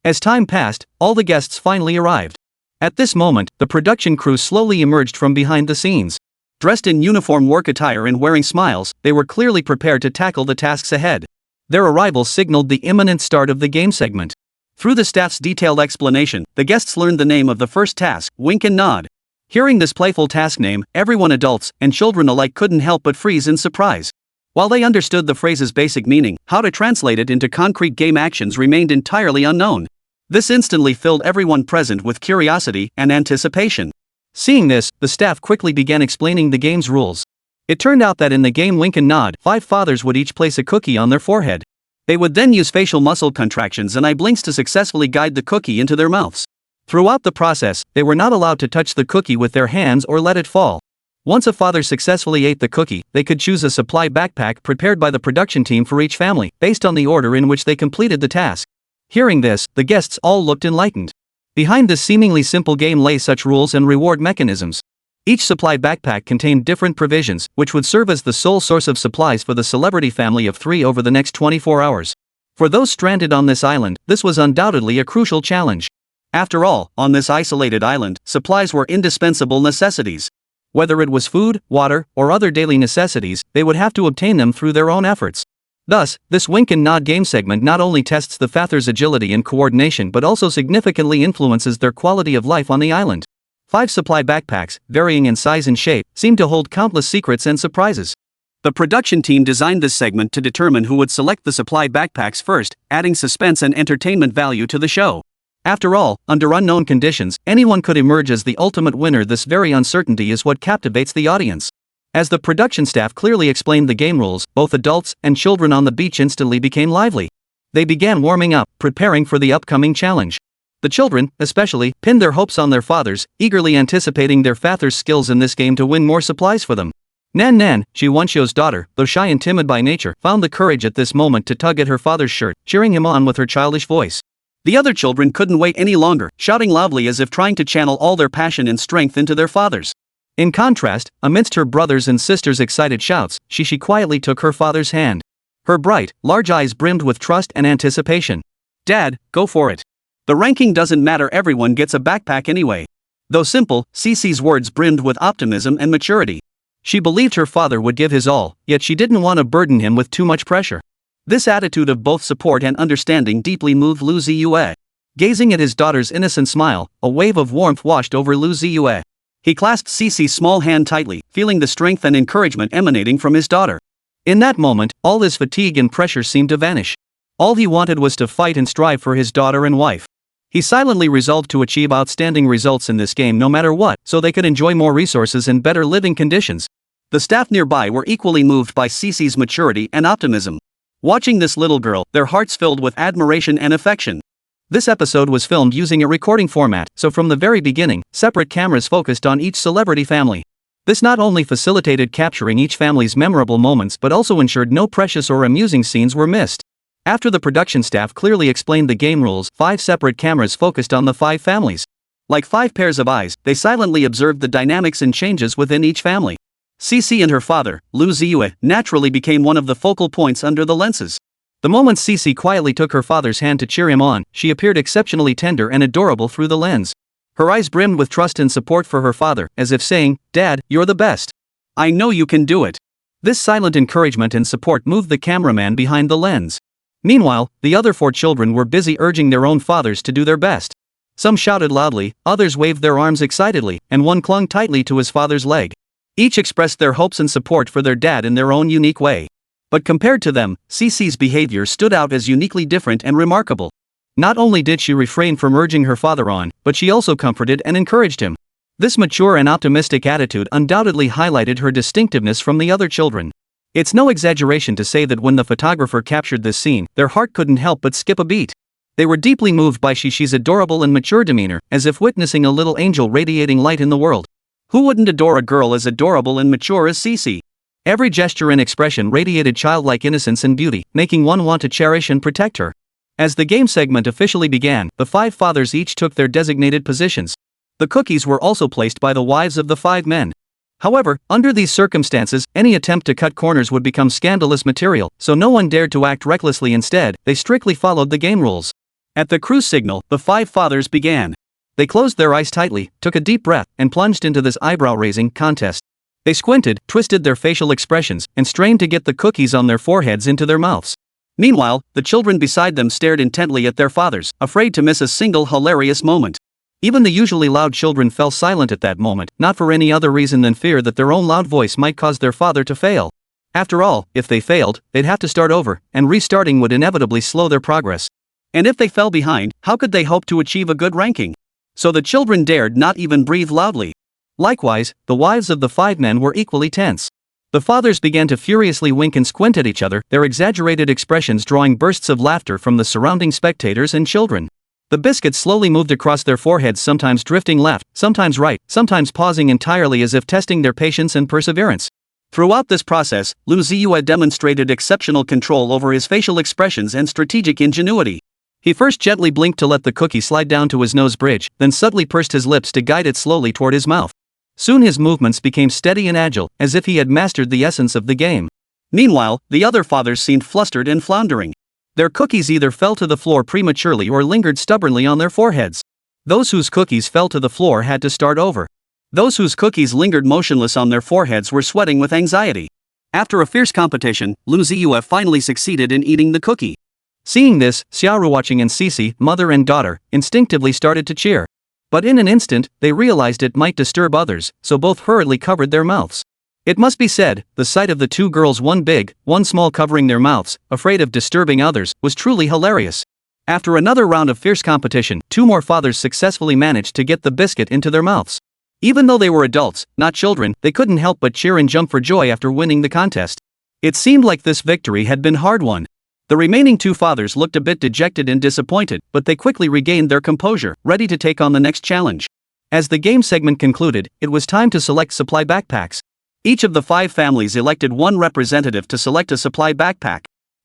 As time passed, all the guests finally arrived. At this moment, the production crew slowly emerged from behind the scenes. Dressed in uniform work attire and wearing smiles, they were clearly prepared to tackle the tasks ahead. Their arrival signaled the imminent start of the game segment. Through the staff's detailed explanation, the guests learned the name of the first task, wink and nod. Hearing this playful task name, everyone, adults and children alike, couldn't help but freeze in surprise. While they understood the phrase's basic meaning, how to translate it into concrete game actions remained entirely unknown. This instantly filled everyone present with curiosity and anticipation. Seeing this, the staff quickly began explaining the game's rules. It turned out that in the game wink and nod, 5 fathers would each place a cookie on their forehead. They would then use facial muscle contractions and eye blinks to successfully guide the cookie into their mouths. Throughout the process, they were not allowed to touch the cookie with their hands or let it fall. Once a father successfully ate the cookie, they could choose a supply backpack prepared by the production team for each family, based on the order in which they completed the task. Hearing this, the guests all looked enlightened. Behind this seemingly simple game lay such rules and reward mechanisms. Each supply backpack contained different provisions, which would serve as the sole source of supplies for the celebrity family of 3 over the next 24 hours. For those stranded on this island, this was undoubtedly a crucial challenge. After all, on this isolated island, supplies were indispensable necessities. Whether it was food, water, or other daily necessities, they would have to obtain them through their own efforts. Thus, this wink and nod game segment not only tests the fathers' agility and coordination but also significantly influences their quality of life on the island. 5 supply backpacks, varying in size and shape, seemed to hold countless secrets and surprises. The production team designed this segment to determine who would select the supply backpacks first, adding suspense and entertainment value to the show. After all, under unknown conditions, anyone could emerge as the ultimate winner. This very uncertainty is what captivates the audience. As the production staff clearly explained the game rules, both adults and children on the beach instantly became lively. They began warming up, preparing for the upcoming challenge. The children, especially, pinned their hopes on their fathers, eagerly anticipating their father's skills in this game to win more supplies for them. Nan, Xi Wenxiu's daughter, though shy and timid by nature, found the courage at this moment to tug at her father's shirt, cheering him on with her childish voice. The other children couldn't wait any longer, shouting loudly as if trying to channel all their passion and strength into their fathers. In contrast, amidst her brothers and sisters' excited shouts, Xixi quietly took her father's hand. Her bright, large eyes brimmed with trust and anticipation. "Dad, go for it. The ranking doesn't matter, everyone gets a backpack anyway." Though simple, Xixi's words brimmed with optimism and maturity. She believed her father would give his all, yet she didn't want to burden him with too much pressure. This attitude of both support and understanding deeply moved Lu Ziye. Gazing at his daughter's innocent smile, a wave of warmth washed over Lu Ziye. He clasped Xixi's small hand tightly, feeling the strength and encouragement emanating from his daughter. In that moment, all his fatigue and pressure seemed to vanish. All he wanted was to fight and strive for his daughter and wife. He silently resolved to achieve outstanding results in this game no matter what, so they could enjoy more resources and better living conditions. The staff nearby were equally moved by Xixi's maturity and optimism. Watching this little girl, their hearts filled with admiration and affection. This episode was filmed using a recording format, so from the very beginning, separate cameras focused on each celebrity family. This not only facilitated capturing each family's memorable moments but also ensured no precious or amusing scenes were missed. After the production staff clearly explained the game rules, 5 separate cameras focused on the 5 families. Like 5 pairs of eyes, they silently observed the dynamics and changes within each family. Xixi and her father, Lu Ziye, naturally became one of the focal points under the lenses. The moment Xixi quietly took her father's hand to cheer him on, she appeared exceptionally tender and adorable through the lens. Her eyes brimmed with trust and support for her father, as if saying, "Dad, you're the best. I know you can do it." This silent encouragement and support moved the cameraman behind the lens. Meanwhile, the other 4 children were busy urging their own fathers to do their best. Some shouted loudly, others waved their arms excitedly, and one clung tightly to his father's leg. Each expressed their hopes and support for their dad in their own unique way. But compared to them, Xixi's behavior stood out as uniquely different and remarkable. Not only did she refrain from urging her father on, but she also comforted and encouraged him. This mature and optimistic attitude undoubtedly highlighted her distinctiveness from the other children. It's no exaggeration to say that when the photographer captured this scene, their heart couldn't help but skip a beat. They were deeply moved by Xixi's adorable and mature demeanor, as if witnessing a little angel radiating light in the world. Who wouldn't adore a girl as adorable and mature as Xixi? Every gesture and expression radiated childlike innocence and beauty, making one want to cherish and protect her. As the game segment officially began, the 5 fathers each took their designated positions. The cookies were also placed by the wives of the 5 men. However, under these circumstances, any attempt to cut corners would become scandalous material, so no one dared to act recklessly. Instead, they strictly followed the game rules. At the cruise signal, the 5 fathers began. They closed their eyes tightly, took a deep breath, and plunged into this eyebrow-raising contest. They squinted, twisted their facial expressions, and strained to get the cookies on their foreheads into their mouths. Meanwhile, the children beside them stared intently at their fathers, afraid to miss a single hilarious moment. Even the usually loud children fell silent at that moment, not for any other reason than fear that their own loud voice might cause their father to fail. After all, if they failed, they'd have to start over, and restarting would inevitably slow their progress. And if they fell behind, how could they hope to achieve a good ranking? So the children dared not even breathe loudly. Likewise, the wives of the 5 men were equally tense. The fathers began to furiously wink and squint at each other, their exaggerated expressions drawing bursts of laughter from the surrounding spectators and children. The biscuits slowly moved across their foreheads, sometimes drifting left, sometimes right, sometimes pausing entirely as if testing their patience and perseverance. Throughout this process, Lu Ziye demonstrated exceptional control over his facial expressions and strategic ingenuity. He first gently blinked to let the cookie slide down to his nose bridge, then subtly pursed his lips to guide it slowly toward his mouth. Soon his movements became steady and agile, as if he had mastered the essence of the game. Meanwhile, the other fathers seemed flustered and floundering. Their cookies either fell to the floor prematurely or lingered stubbornly on their foreheads. Those whose cookies fell to the floor had to start over. Those whose cookies lingered motionless on their foreheads were sweating with anxiety. After a fierce competition, Lu Ziye finally succeeded in eating the cookie. Seeing this, Xia Ruoqing and Xixi, mother and daughter, instinctively started to cheer. But in an instant, they realized it might disturb others, so both hurriedly covered their mouths. It must be said, the sight of the 2 girls, one big, one small, covering their mouths, afraid of disturbing others, was truly hilarious. After another round of fierce competition, 2 more fathers successfully managed to get the biscuit into their mouths. Even though they were adults, not children, they couldn't help but cheer and jump for joy after winning the contest. It seemed like this victory had been hard-won. The remaining 2 fathers looked a bit dejected and disappointed, but they quickly regained their composure, ready to take on the next challenge. As the game segment concluded, it was time to select supply backpacks. Each of the 5 families elected one representative to select a supply backpack.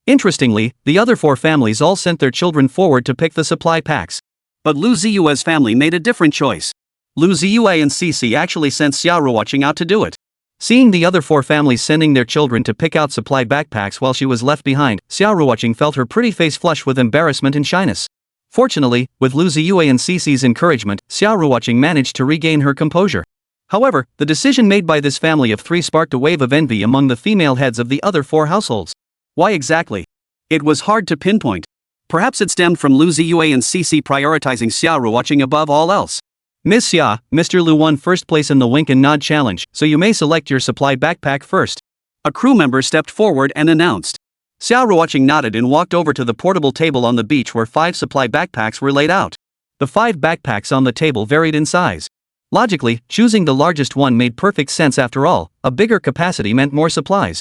Interestingly, the other 4 families all sent their children forward to pick the supply packs. But Lu Ziye's family made a different choice. Lu Ziye and Xixi actually sent Xia Ruoqing out to do it. Seeing the other 4 families sending their children to pick out supply backpacks while she was left behind, Xia Ruoqing felt her pretty face flush with embarrassment and shyness. Fortunately, with Lu Ziye and Xixi's encouragement, Xia Ruoqing managed to regain her composure. However, the decision made by this family of 3 sparked a wave of envy among the female heads of the other 4 households. Why exactly? It was hard to pinpoint. Perhaps it stemmed from Lu Ziye and Xixi prioritizing Xia Ruoqing above all else. Miss Xia, Mr. Lu won first place in the wink and nod challenge, so you may select your supply backpack first. A crew member stepped forward and announced. Xia Ruoqing nodded and walked over to the portable table on the beach where 5 supply backpacks were laid out. The 5 backpacks on the table varied in size. Logically, choosing the largest one made perfect sense. After all, a bigger capacity meant more supplies.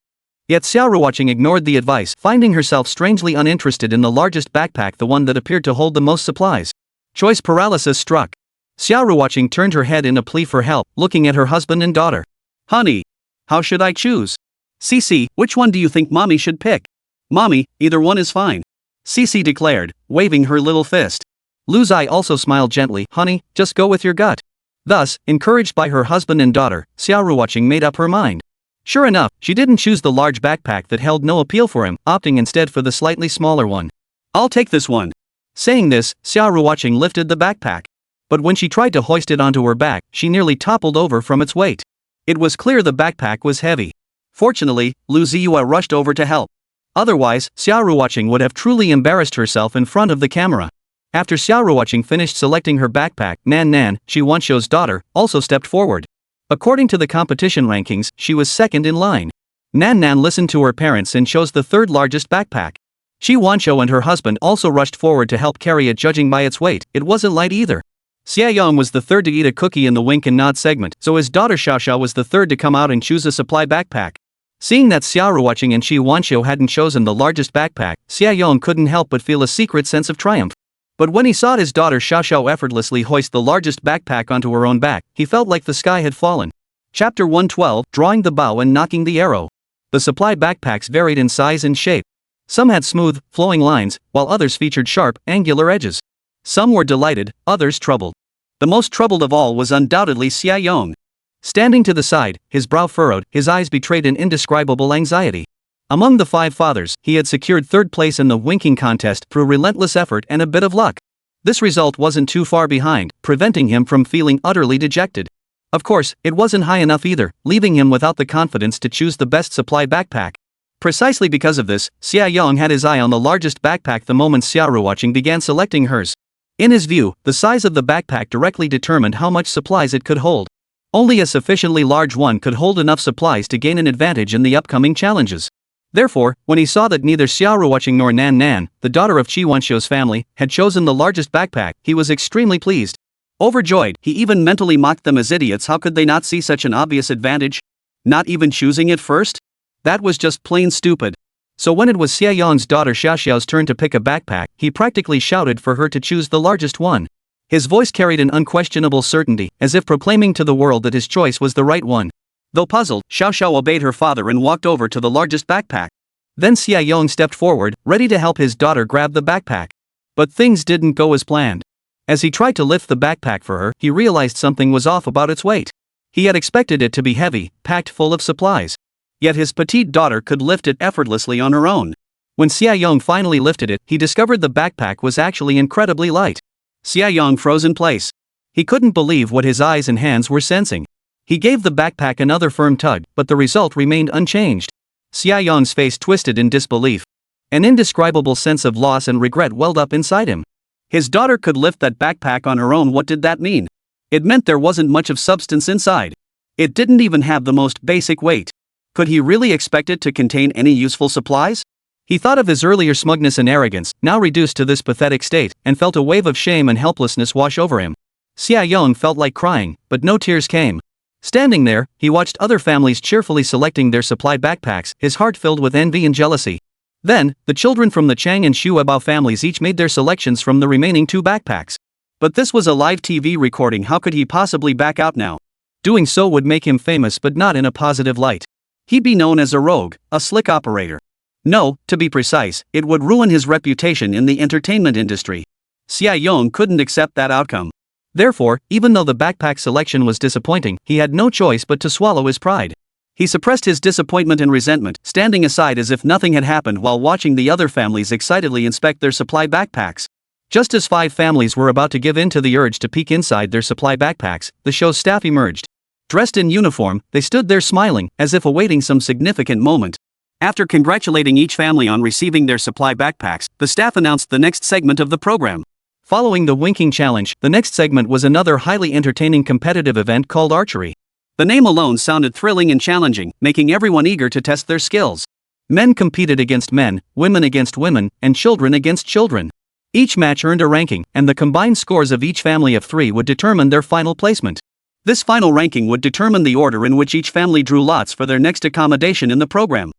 Yet Xia Ruoqing ignored the advice, finding herself strangely uninterested in the largest backpack, the one that appeared to hold the most supplies. Choice paralysis struck. Xia Ruoqing turned her head in a plea for help, looking at her husband and daughter. Honey, how should I choose? Xixi, which one do you think mommy should pick? Mommy, either one is fine. Xixi declared, waving her little fist. Lu Ziye also smiled gently. Honey, just go with your gut. Thus, encouraged by her husband and daughter, Xia Ruoqing made up her mind. Sure enough, she didn't choose the large backpack that held no appeal for him, opting instead for the slightly smaller one. I'll take this one. Saying this, Xia Ruoqing lifted the backpack. But when she tried to hoist it onto her back, she nearly toppled over from its weight. It was clear the backpack was heavy. Fortunately, Lu Ziye rushed over to help. Otherwise, Xia Ruoqing would have truly embarrassed herself in front of the camera. After Xia Ruoqing finished selecting her backpack, Nan, Xi Wanqiu's daughter, also stepped forward. According to the competition rankings, she was second in line. Nan listened to her parents and chose the third largest backpack. Xi Wanqiu and her husband also rushed forward to help carry it. Judging by its weight, it wasn't light either. Xia was the third to eat a cookie in the wink and nod segment, so his daughter Xiaoxiao was the third to come out and choose a supply backpack. Seeing that Xia Ruoqing and Xi Wanqiu hadn't chosen the largest backpack, Xia couldn't help but feel a secret sense of triumph. But when he saw his daughter Xiaoxiao effortlessly hoist the largest backpack onto her own back, he felt like the sky had fallen. Chapter 112, Drawing the Bow and Knocking the Arrow. The supply backpacks varied in size and shape. Some had smooth, flowing lines, while others featured sharp, angular edges. Some were delighted, others troubled. The most troubled of all was undoubtedly Xia. Standing to the side, his brow furrowed, his eyes betrayed an indescribable anxiety. Among the 5 fathers, he had secured third place in the winking contest through relentless effort and a bit of luck. This result wasn't too far behind, preventing him from feeling utterly dejected. Of course, it wasn't high enough either, leaving him without the confidence to choose the best supply backpack. Precisely because of this, Xia had his eye on the largest backpack the moment Xia Ruoqing began selecting hers. In his view, the size of the backpack directly determined how much supplies it could hold. Only a sufficiently large one could hold enough supplies to gain an advantage in the upcoming challenges. Therefore, when he saw that neither Xia Ruoqing nor Nan, the daughter of Xi Wanqiu's family, had chosen the largest backpack, he was extremely pleased. Overjoyed, he even mentally mocked them as idiots. How could they not see such an obvious advantage? Not even choosing it first? That was just plain stupid. So when it was Xiaoyang's daughter Xiaoxiao's turn to pick a backpack, he practically shouted for her to choose the largest one. His voice carried an unquestionable certainty, as if proclaiming to the world that his choice was the right one. Though puzzled, Xiaoxiao obeyed her father and walked over to the largest backpack. Then Xia stepped forward, ready to help his daughter grab the backpack. But things didn't go as planned. As he tried to lift the backpack for her, he realized something was off about its weight. He had expected it to be heavy, packed full of supplies. Yet his petite daughter could lift it effortlessly on her own. When Xia finally lifted it, he discovered the backpack was actually incredibly light. Xia froze in place. He couldn't believe what his eyes and hands were sensing. He gave the backpack another firm tug, but the result remained unchanged. Xiaoyang's face twisted in disbelief. An indescribable sense of loss and regret welled up inside him. His daughter could lift that backpack on her own. What did that mean? It meant there wasn't much of substance inside. It didn't even have the most basic weight. Could he really expect it to contain any useful supplies? He thought of his earlier smugness and arrogance, now reduced to this pathetic state, and felt a wave of shame and helplessness wash over him. Xia felt like crying, but no tears came. Standing there, he watched other families cheerfully selecting their supply backpacks, his heart filled with envy and jealousy. Then, the children from the Chang and Xu Ebao families each made their selections from the remaining 2 backpacks. But this was a live TV recording. How could he possibly back out now? Doing so would make him famous, but not in a positive light. He'd be known as a rogue, a slick operator. No, to be precise, it would ruin his reputation in the entertainment industry. Xia couldn't accept that outcome. Therefore, even though the backpack selection was disappointing, he had no choice but to swallow his pride. He suppressed his disappointment and resentment, standing aside as if nothing had happened while watching the other families excitedly inspect their supply backpacks. Just as 5 families were about to give in to the urge to peek inside their supply backpacks, the show's staff emerged. Dressed in uniform, they stood there smiling, as if awaiting some significant moment. After congratulating each family on receiving their supply backpacks, the staff announced the next segment of the program. Following the winking challenge, the next segment was another highly entertaining competitive event called archery. The name alone sounded thrilling and challenging, making everyone eager to test their skills. Men competed against men, women against women, and children against children. Each match earned a ranking, and the combined scores of each family of 3 would determine their final placement. This final ranking would determine the order in which each family drew lots for their next accommodation in the program.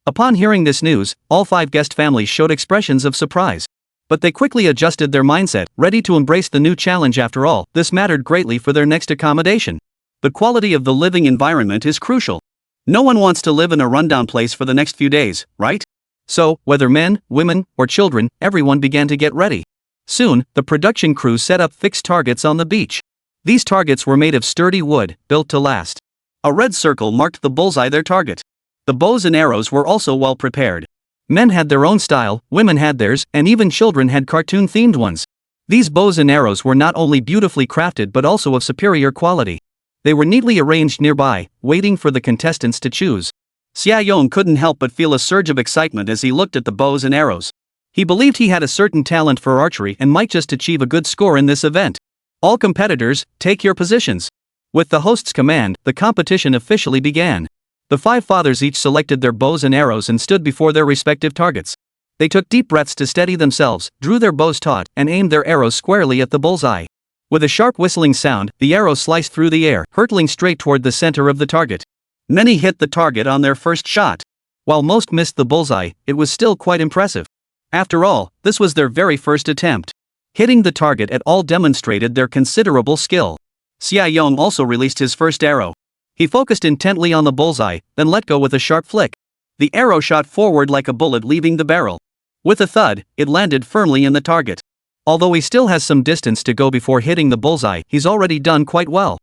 Upon hearing this news, all 5 guest families showed expressions of surprise. But they quickly adjusted their mindset, ready to embrace the new challenge. After all, this mattered greatly for their next accommodation. The quality of the living environment is crucial. No one wants to live in a rundown place for the next few days, right? So, whether men, women, or children, everyone began to get ready. Soon, the production crew set up fixed targets on the beach. These targets were made of sturdy wood, built to last. A red circle marked the bullseye, their target. The bows and arrows were also well prepared. Men had their own style, women had theirs, and even children had cartoon-themed ones. These bows and arrows were not only beautifully crafted but also of superior quality. They were neatly arranged nearby, waiting for the contestants to choose. Xia Yong couldn't help but feel a surge of excitement as he looked at the bows and arrows. He believed he had a certain talent for archery and might just achieve a good score in this event. All competitors, take your positions. With the host's command, the competition officially began. The 5 fathers each selected their bows and arrows and stood before their respective targets. They took deep breaths to steady themselves, drew their bows taut, and aimed their arrows squarely at the bullseye. With a sharp whistling sound, the arrow sliced through the air, hurtling straight toward the center of the target. Many hit the target on their first shot. While most missed the bullseye, it was still quite impressive. After all, this was their very first attempt. Hitting the target at all demonstrated their considerable skill. Xia Yong also released his first arrow. He focused intently on the bullseye, then let go with a sharp flick. The arrow shot forward like a bullet leaving the barrel. With a thud, it landed firmly in the target. Although he still has some distance to go before hitting the bullseye, he's already done quite well.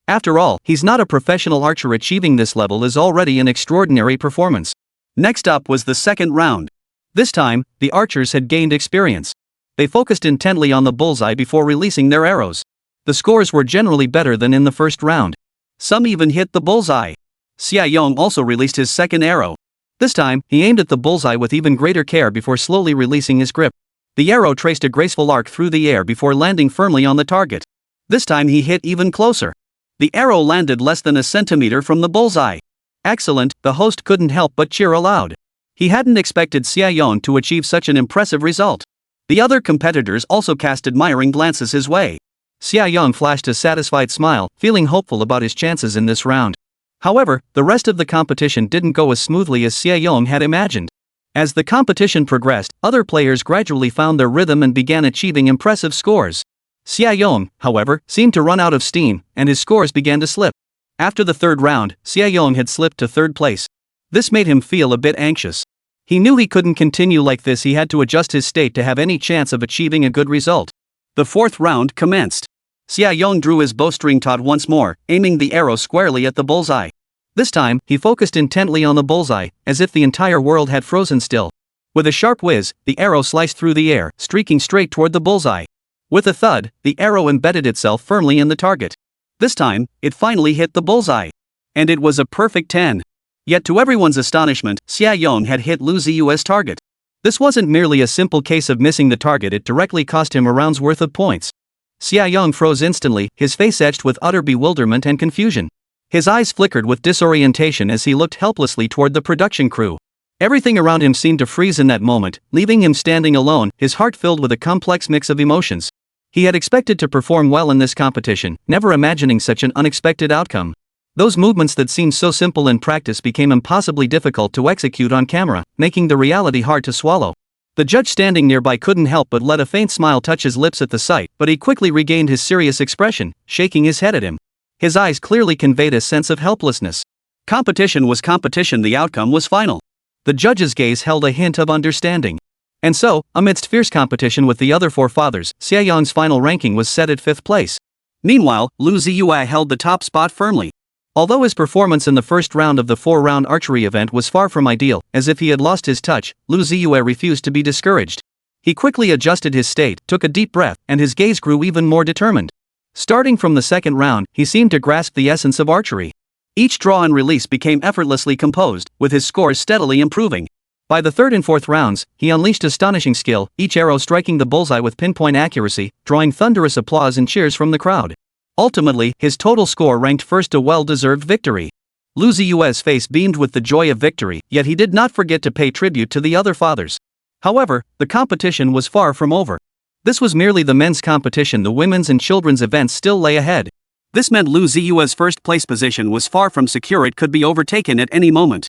After all, he's not a professional archer. Achieving this level is already an extraordinary performance. Next up was the second round. This time, the archers had gained experience. They focused intently on the bullseye before releasing their arrows. The scores were generally better than in the first round. Some even hit the bullseye. Xia Yong also released his second arrow. This time, he aimed at the bullseye with even greater care before slowly releasing his grip. The arrow traced a graceful arc through the air before landing firmly on the target. This time he hit even closer. The arrow landed less than a centimeter from the bullseye. Excellent, the host couldn't help but cheer aloud. He hadn't expected Xia Yong to achieve such an impressive result. The other competitors also cast admiring glances his way. Xia Yong flashed a satisfied smile, feeling hopeful about his chances in this round. However, the rest of the competition didn't go as smoothly as Xia Yong had imagined. As the competition progressed, other players gradually found their rhythm and began achieving impressive scores. Xia Yong, however, seemed to run out of steam, and his scores began to slip. After the third round, Xia Yong had slipped to third place. This made him feel a bit anxious. He knew he couldn't continue like this. He had to adjust his state to have any chance of achieving a good result. The fourth round commenced. Xia Yong drew his bowstring taut once more, aiming the arrow squarely at the bullseye. This time, he focused intently on the bullseye, as if the entire world had frozen still. With a sharp whiz, the arrow sliced through the air, streaking straight toward the bullseye. With a thud, the arrow embedded itself firmly in the target. This time, it finally hit the bullseye. And it was a perfect 10. Yet to everyone's astonishment, Xia Yong had hit Lu Ziye's target. This wasn't merely a simple case of missing the target, it directly cost him a round's worth of points. Xia Yong froze instantly, his face etched with utter bewilderment and confusion. His eyes flickered with disorientation as he looked helplessly toward the production crew. Everything around him seemed to freeze in that moment, leaving him standing alone, his heart filled with a complex mix of emotions. He had expected to perform well in this competition, never imagining such an unexpected outcome. Those movements that seemed so simple in practice became impossibly difficult to execute on camera, making the reality hard to swallow. The judge standing nearby couldn't help but let a faint smile touch his lips at the sight, but he quickly regained his serious expression, shaking his head at him. His eyes clearly conveyed a sense of helplessness. Competition was competition, the outcome was final. The judge's gaze held a hint of understanding. And so, amidst fierce competition with the other 4 fathers, Xia Yong's final ranking was set at 5th place. Meanwhile, Lu Ziye held the top spot firmly. Although his performance in the first round of the 4-round archery event was far from ideal, as if he had lost his touch, Lu Ziye refused to be discouraged. He quickly adjusted his state, took a deep breath, and his gaze grew even more determined. Starting from the second round, he seemed to grasp the essence of archery. Each draw and release became effortlessly composed, with his scores steadily improving. By the third and fourth rounds, he unleashed astonishing skill, each arrow striking the bullseye with pinpoint accuracy, drawing thunderous applause and cheers from the crowd. Ultimately, his total score ranked first, a well-deserved victory. Lu Ziye's face beamed with the joy of victory, yet he did not forget to pay tribute to the other fathers. However, the competition was far from over. This was merely the men's competition. The women's and children's events still lay ahead. This meant Lu Ziye's first place position was far from secure. It could be overtaken at any moment.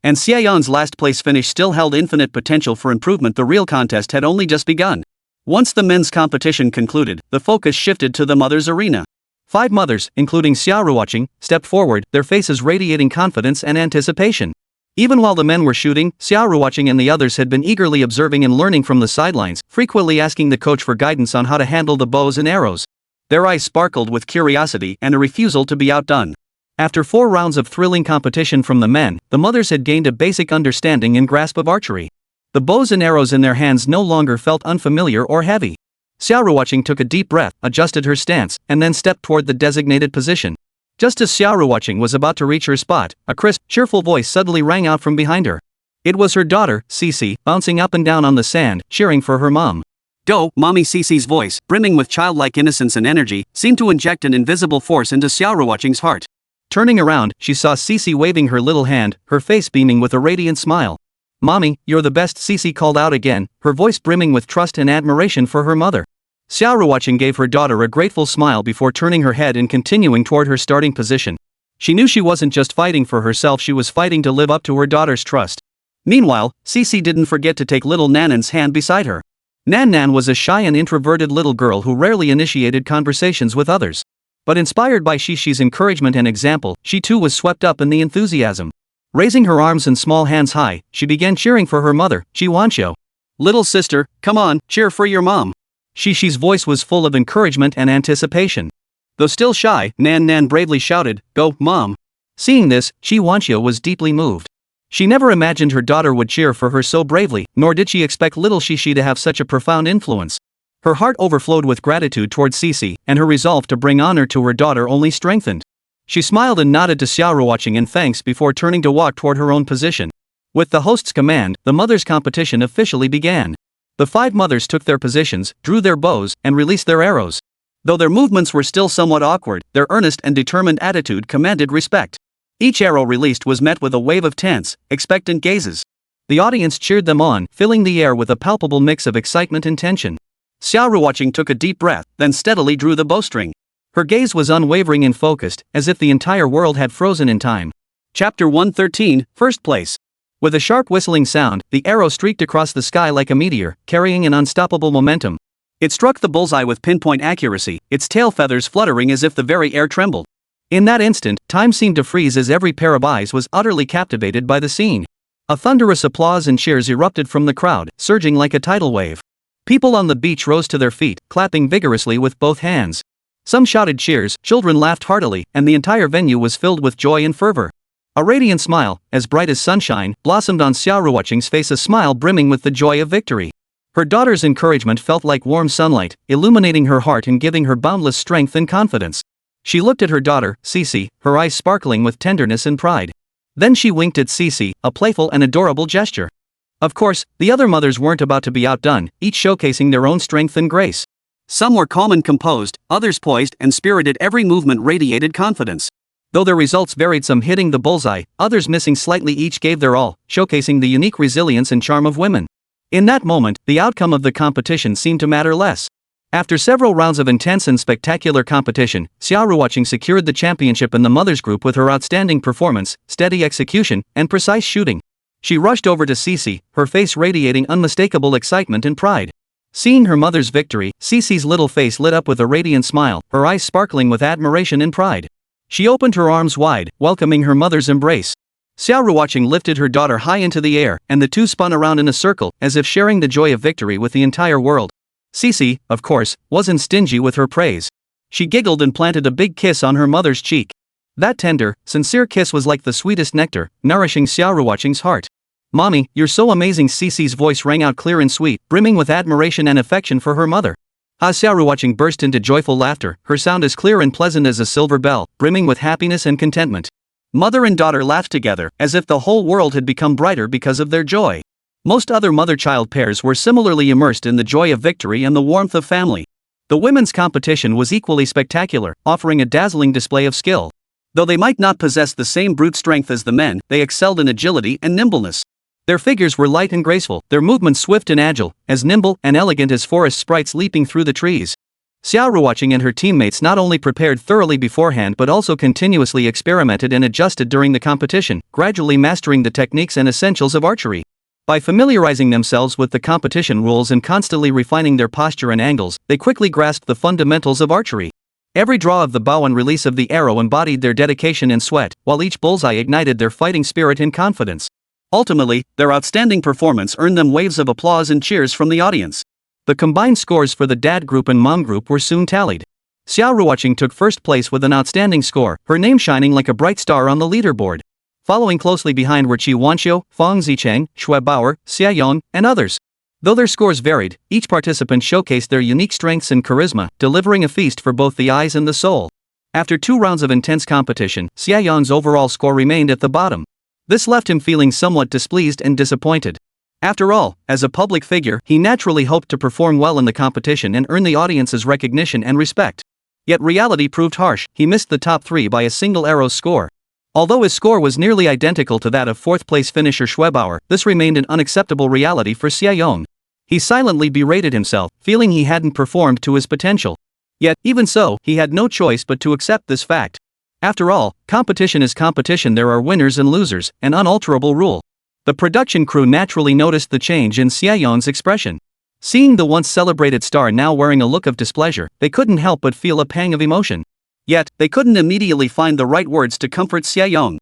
And Xia Yong's last place finish still held infinite potential for improvement. The real contest had only just begun. Once the men's competition concluded, the focus shifted to the mothers' arena. 5 mothers, including Xia Ruoqing, stepped forward, their faces radiating confidence and anticipation. Even while the men were shooting, Xia Ruoqing and the others had been eagerly observing and learning from the sidelines, frequently asking the coach for guidance on how to handle the bows and arrows. Their eyes sparkled with curiosity and a refusal to be outdone. After 4 rounds of thrilling competition from the men, the mothers had gained a basic understanding and grasp of archery. The bows and arrows in their hands no longer felt unfamiliar or heavy. Xia Ruoqing took a deep breath, adjusted her stance, and then stepped toward the designated position. Just as Xia Ruoqing was about to reach her spot, a crisp, cheerful voice suddenly rang out from behind her. It was her daughter, Xixi, bouncing up and down on the sand, cheering for her mom. Mommy Xixi's voice, brimming with childlike innocence and energy, seemed to inject an invisible force into Xia Ruoqing's heart. Turning around, she saw Xixi waving her little hand, her face beaming with a radiant smile. Mommy, you're the best, Xixi called out again, her voice brimming with trust and admiration for her mother. Xia Ruoqing gave her daughter a grateful smile before turning her head and continuing toward her starting position. She knew she wasn't just fighting for herself, she was fighting to live up to her daughter's trust. Meanwhile, Xixi didn't forget to take little Nanan's hand beside her. Nan was a shy and introverted little girl who rarely initiated conversations with others. But inspired by Xixi's encouragement and example, she too was swept up in the enthusiasm. Raising her arms and small hands high, she began cheering for her mother, Xiwanxiu. Little sister, come on, cheer for your mom. Xixi's voice was full of encouragement and anticipation. Though still shy, Nan bravely shouted, "Go, Mom!" Seeing this, Xiwanxiu was deeply moved. She never imagined her daughter would cheer for her so bravely, nor did she expect little Xixi to have such a profound influence. Her heart overflowed with gratitude towards Xixi, and her resolve to bring honor to her daughter only strengthened. She smiled and nodded to Xia Ruoqing in thanks before turning to walk toward her own position. With the host's command, the mothers' competition officially began. The 5 mothers took their positions, drew their bows, and released their arrows. Though their movements were still somewhat awkward, their earnest and determined attitude commanded respect. Each arrow released was met with a wave of tense, expectant gazes. The audience cheered them on, filling the air with a palpable mix of excitement and tension. Xia Ruoqing took a deep breath, then steadily drew the bowstring. Her gaze was unwavering and focused, as if the entire world had frozen in time. Chapter 113, First Place. With a sharp whistling sound, the arrow streaked across the sky like a meteor, carrying an unstoppable momentum. It struck the bullseye with pinpoint accuracy, its tail feathers fluttering as if the very air trembled. In that instant, time seemed to freeze as every pair of eyes was utterly captivated by the scene. A thunderous applause and cheers erupted from the crowd, surging like a tidal wave. People on the beach rose to their feet, clapping vigorously with both hands. Some shouted cheers, children laughed heartily, and the entire venue was filled with joy and fervor. A radiant smile, as bright as sunshine, blossomed on Xia Ruoqing's face, a smile brimming with the joy of victory. Her daughter's encouragement felt like warm sunlight, illuminating her heart and giving her boundless strength and confidence. She looked at her daughter, Xixi, her eyes sparkling with tenderness and pride. Then she winked at Xixi, a playful and adorable gesture. Of course, the other mothers weren't about to be outdone, each showcasing their own strength and grace. Some were calm and composed, others poised and spirited, every movement radiated confidence. Though their results varied, some hitting the bullseye, others missing slightly, each gave their all, showcasing the unique resilience and charm of women. In that moment, the outcome of the competition seemed to matter less. After several rounds of intense and spectacular competition, Xia Ruoqing secured the championship in the mothers group with her outstanding performance, steady execution, and precise shooting. She rushed over to Xixi, her face radiating unmistakable excitement and pride. Seeing her mother's victory, Xixi's little face lit up with a radiant smile, her eyes sparkling with admiration and pride. She opened her arms wide, welcoming her mother's embrace. Xia Ruoqing lifted her daughter high into the air, and the two spun around in a circle, as if sharing the joy of victory with the entire world. Xixi, of course, wasn't stingy with her praise. She giggled and planted a big kiss on her mother's cheek. That tender, sincere kiss was like the sweetest nectar, nourishing Xia Ruoqing's heart. "Mommy, you're so amazing," Xixi's voice rang out clear and sweet, brimming with admiration and affection for her mother. Xia Ruoqing burst into joyful laughter, her sound as clear and pleasant as a silver bell, brimming with happiness and contentment. Mother and daughter laughed together, as if the whole world had become brighter because of their joy. Most other mother-child pairs were similarly immersed in the joy of victory and the warmth of family. The women's competition was equally spectacular, offering a dazzling display of skill. Though they might not possess the same brute strength as the men, they excelled in agility and nimbleness. Their figures were light and graceful, their movements swift and agile, as nimble and elegant as forest sprites leaping through the trees. Xia Ruoqing and her teammates not only prepared thoroughly beforehand but also continuously experimented and adjusted during the competition, gradually mastering the techniques and essentials of archery. By familiarizing themselves with the competition rules and constantly refining their posture and angles, they quickly grasped the fundamentals of archery. Every draw of the bow and release of the arrow embodied their dedication and sweat, while each bullseye ignited their fighting spirit and confidence. Ultimately, their outstanding performance earned them waves of applause and cheers from the audience. The combined scores for the dad group and mom group were soon tallied. Xia Ruoqing took first place with an outstanding score, her name shining like a bright star on the leaderboard. Following closely behind were Qiwanxiu, Fang Zicheng, Shui Bauer, Xia Yon, and others. Though their scores varied, each participant showcased their unique strengths and charisma, delivering a feast for both the eyes and the soul. After 2 rounds of intense competition, Xia Ruoqing's overall score remained at the bottom. This left him feeling somewhat displeased and disappointed. After all, as a public figure, he naturally hoped to perform well in the competition and earn the audience's recognition and respect. Yet reality proved harsh. He missed the top 3 by a single arrow's score. Although his score was nearly identical to that of 4th-place finisher Schwebauer, this remained an unacceptable reality for Xia Ruoqing. He silently berated himself, feeling he hadn't performed to his potential. Yet, even so, he had no choice but to accept this fact. After all, competition is competition. There are winners and losers, an unalterable rule. The production crew naturally noticed the change in Xia Ruoqing's expression. Seeing the once celebrated star now wearing a look of displeasure, they couldn't help but feel a pang of emotion. Yet, they couldn't immediately find the right words to comfort Xia Ruoqing.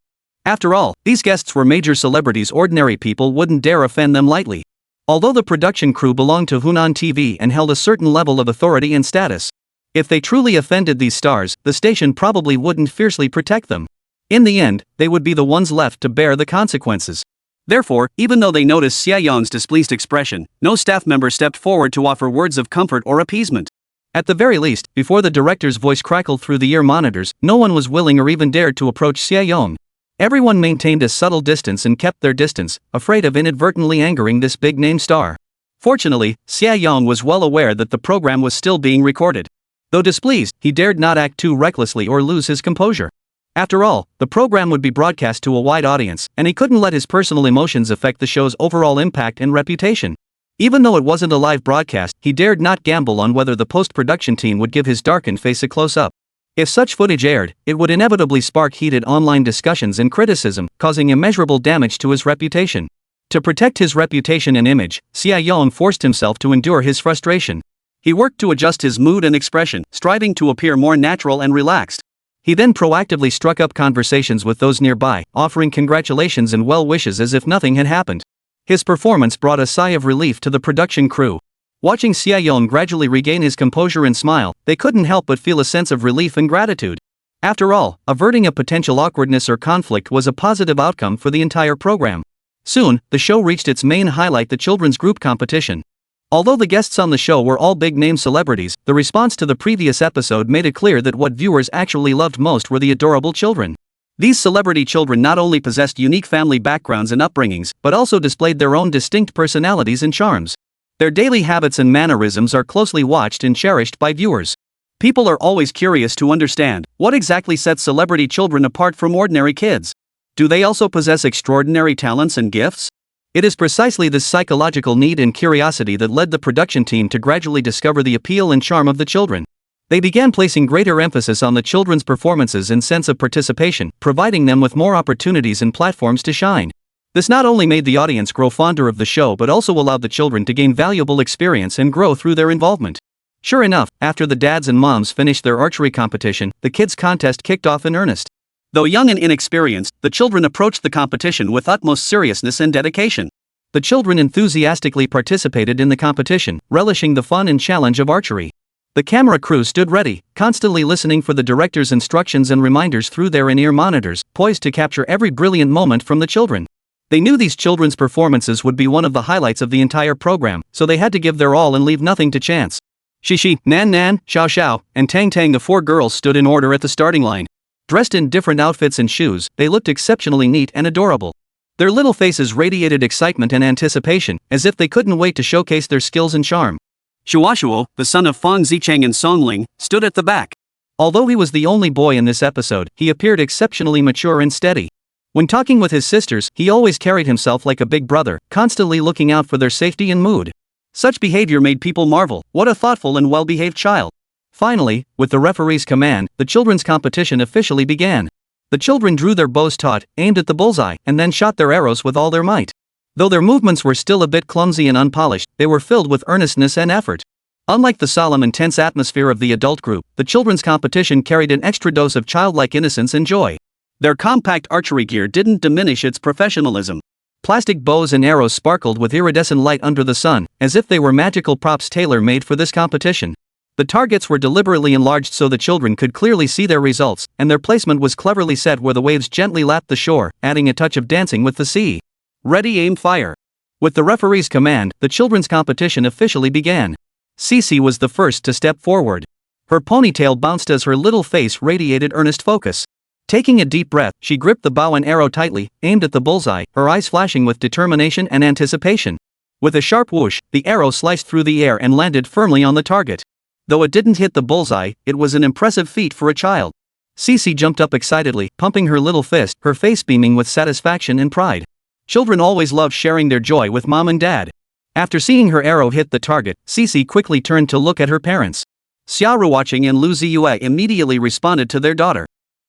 After all, these guests were major celebrities. Ordinary people wouldn't dare offend them lightly. Although the production crew belonged to Hunan TV and held a certain level of authority and status, if they truly offended these stars, the station probably wouldn't fiercely protect them. In the end, they would be the ones left to bear the consequences. Therefore, even though they noticed Xia Ruoqing's displeased expression, no staff member stepped forward to offer words of comfort or appeasement. At the very least, before the director's voice crackled through the ear monitors, no one was willing or even dared to approach Xia Ruoqing. Everyone maintained a subtle distance and kept their distance, afraid of inadvertently angering this big-name star. Fortunately, Xia Ruoqing was well aware that the program was still being recorded. Though displeased, he dared not act too recklessly or lose his composure. After all, the program would be broadcast to a wide audience, and he couldn't let his personal emotions affect the show's overall impact and reputation. Even though it wasn't a live broadcast, he dared not gamble on whether the post-production team would give his darkened face a close-up. If such footage aired, it would inevitably spark heated online discussions and criticism, causing immeasurable damage to his reputation. To protect his reputation and image, Xia Ruoqing forced himself to endure his frustration. He worked to adjust his mood and expression, striving to appear more natural and relaxed. He then proactively struck up conversations with those nearby, offering congratulations and well wishes as if nothing had happened. His performance brought a sigh of relief to the production crew. Watching Xia Ruoqing gradually regain his composure and smile, they couldn't help but feel a sense of relief and gratitude. After all, averting a potential awkwardness or conflict was a positive outcome for the entire program. Soon, the show reached its main highlight, the children's group competition. Although the guests on the show were all big-name celebrities, the response to the previous episode made it clear that what viewers actually loved most were the adorable children. These celebrity children not only possessed unique family backgrounds and upbringings, but also displayed their own distinct personalities and charms. Their daily habits and mannerisms are closely watched and cherished by viewers. People are always curious to understand, what exactly sets celebrity children apart from ordinary kids? Do they also possess extraordinary talents and gifts? It is precisely this psychological need and curiosity that led the production team to gradually discover the appeal and charm of the children. They began placing greater emphasis on the children's performances and sense of participation, providing them with more opportunities and platforms to shine. This not only made the audience grow fonder of the show but also allowed the children to gain valuable experience and grow through their involvement. Sure enough, after the dads and moms finished their archery competition, the kids' contest kicked off in earnest. Though young and inexperienced, the children approached the competition with utmost seriousness and dedication. The children enthusiastically participated in the competition, relishing the fun and challenge of archery. The camera crew stood ready, constantly listening for the director's instructions and reminders through their in-ear monitors, poised to capture every brilliant moment from the children. They knew these children's performances would be one of the highlights of the entire program, so they had to give their all and leave nothing to chance. Xixi, Nan Nan, Xiao Xiao, and Tang Tang, the 4 girls, stood in order at the starting line. Dressed in different outfits and shoes, they looked exceptionally neat and adorable. Their little faces radiated excitement and anticipation, as if they couldn't wait to showcase their skills and charm. Shuo, the son of Fang Zicheng and Songling, stood at the back. Although he was the only boy in this episode, he appeared exceptionally mature and steady. When talking with his sisters, he always carried himself like a big brother, constantly looking out for their safety and mood. Such behavior made people marvel, what a thoughtful and well-behaved child. Finally, with the referee's command, the children's competition officially began. The children drew their bows taut, aimed at the bullseye, and then shot their arrows with all their might. Though their movements were still a bit clumsy and unpolished, they were filled with earnestness and effort. Unlike the solemn and tense atmosphere of the adult group, the children's competition carried an extra dose of childlike innocence and joy. Their compact archery gear didn't diminish its professionalism. Plastic bows and arrows sparkled with iridescent light under the sun, as if they were magical props tailor-made for this competition. The targets were deliberately enlarged so the children could clearly see their results, and their placement was cleverly set where the waves gently lapped the shore, adding a touch of dancing with the sea. Ready, aim, fire. With the referee's command, the children's competition officially began. Xixi was the first to step forward. Her ponytail bounced as her little face radiated earnest focus. Taking a deep breath, she gripped the bow and arrow tightly, aimed at the bullseye, her eyes flashing with determination and anticipation. With a sharp whoosh, the arrow sliced through the air and landed firmly on the target. Though it didn't hit the bullseye, it was an impressive feat for a child. Xixi jumped up excitedly, pumping her little fist, her face beaming with satisfaction and pride. Children always love sharing their joy with mom and dad. After seeing her arrow hit the target, Xixi quickly turned to look at her parents. Xia Ruoqing and Lu Ziye immediately responded to their daughter.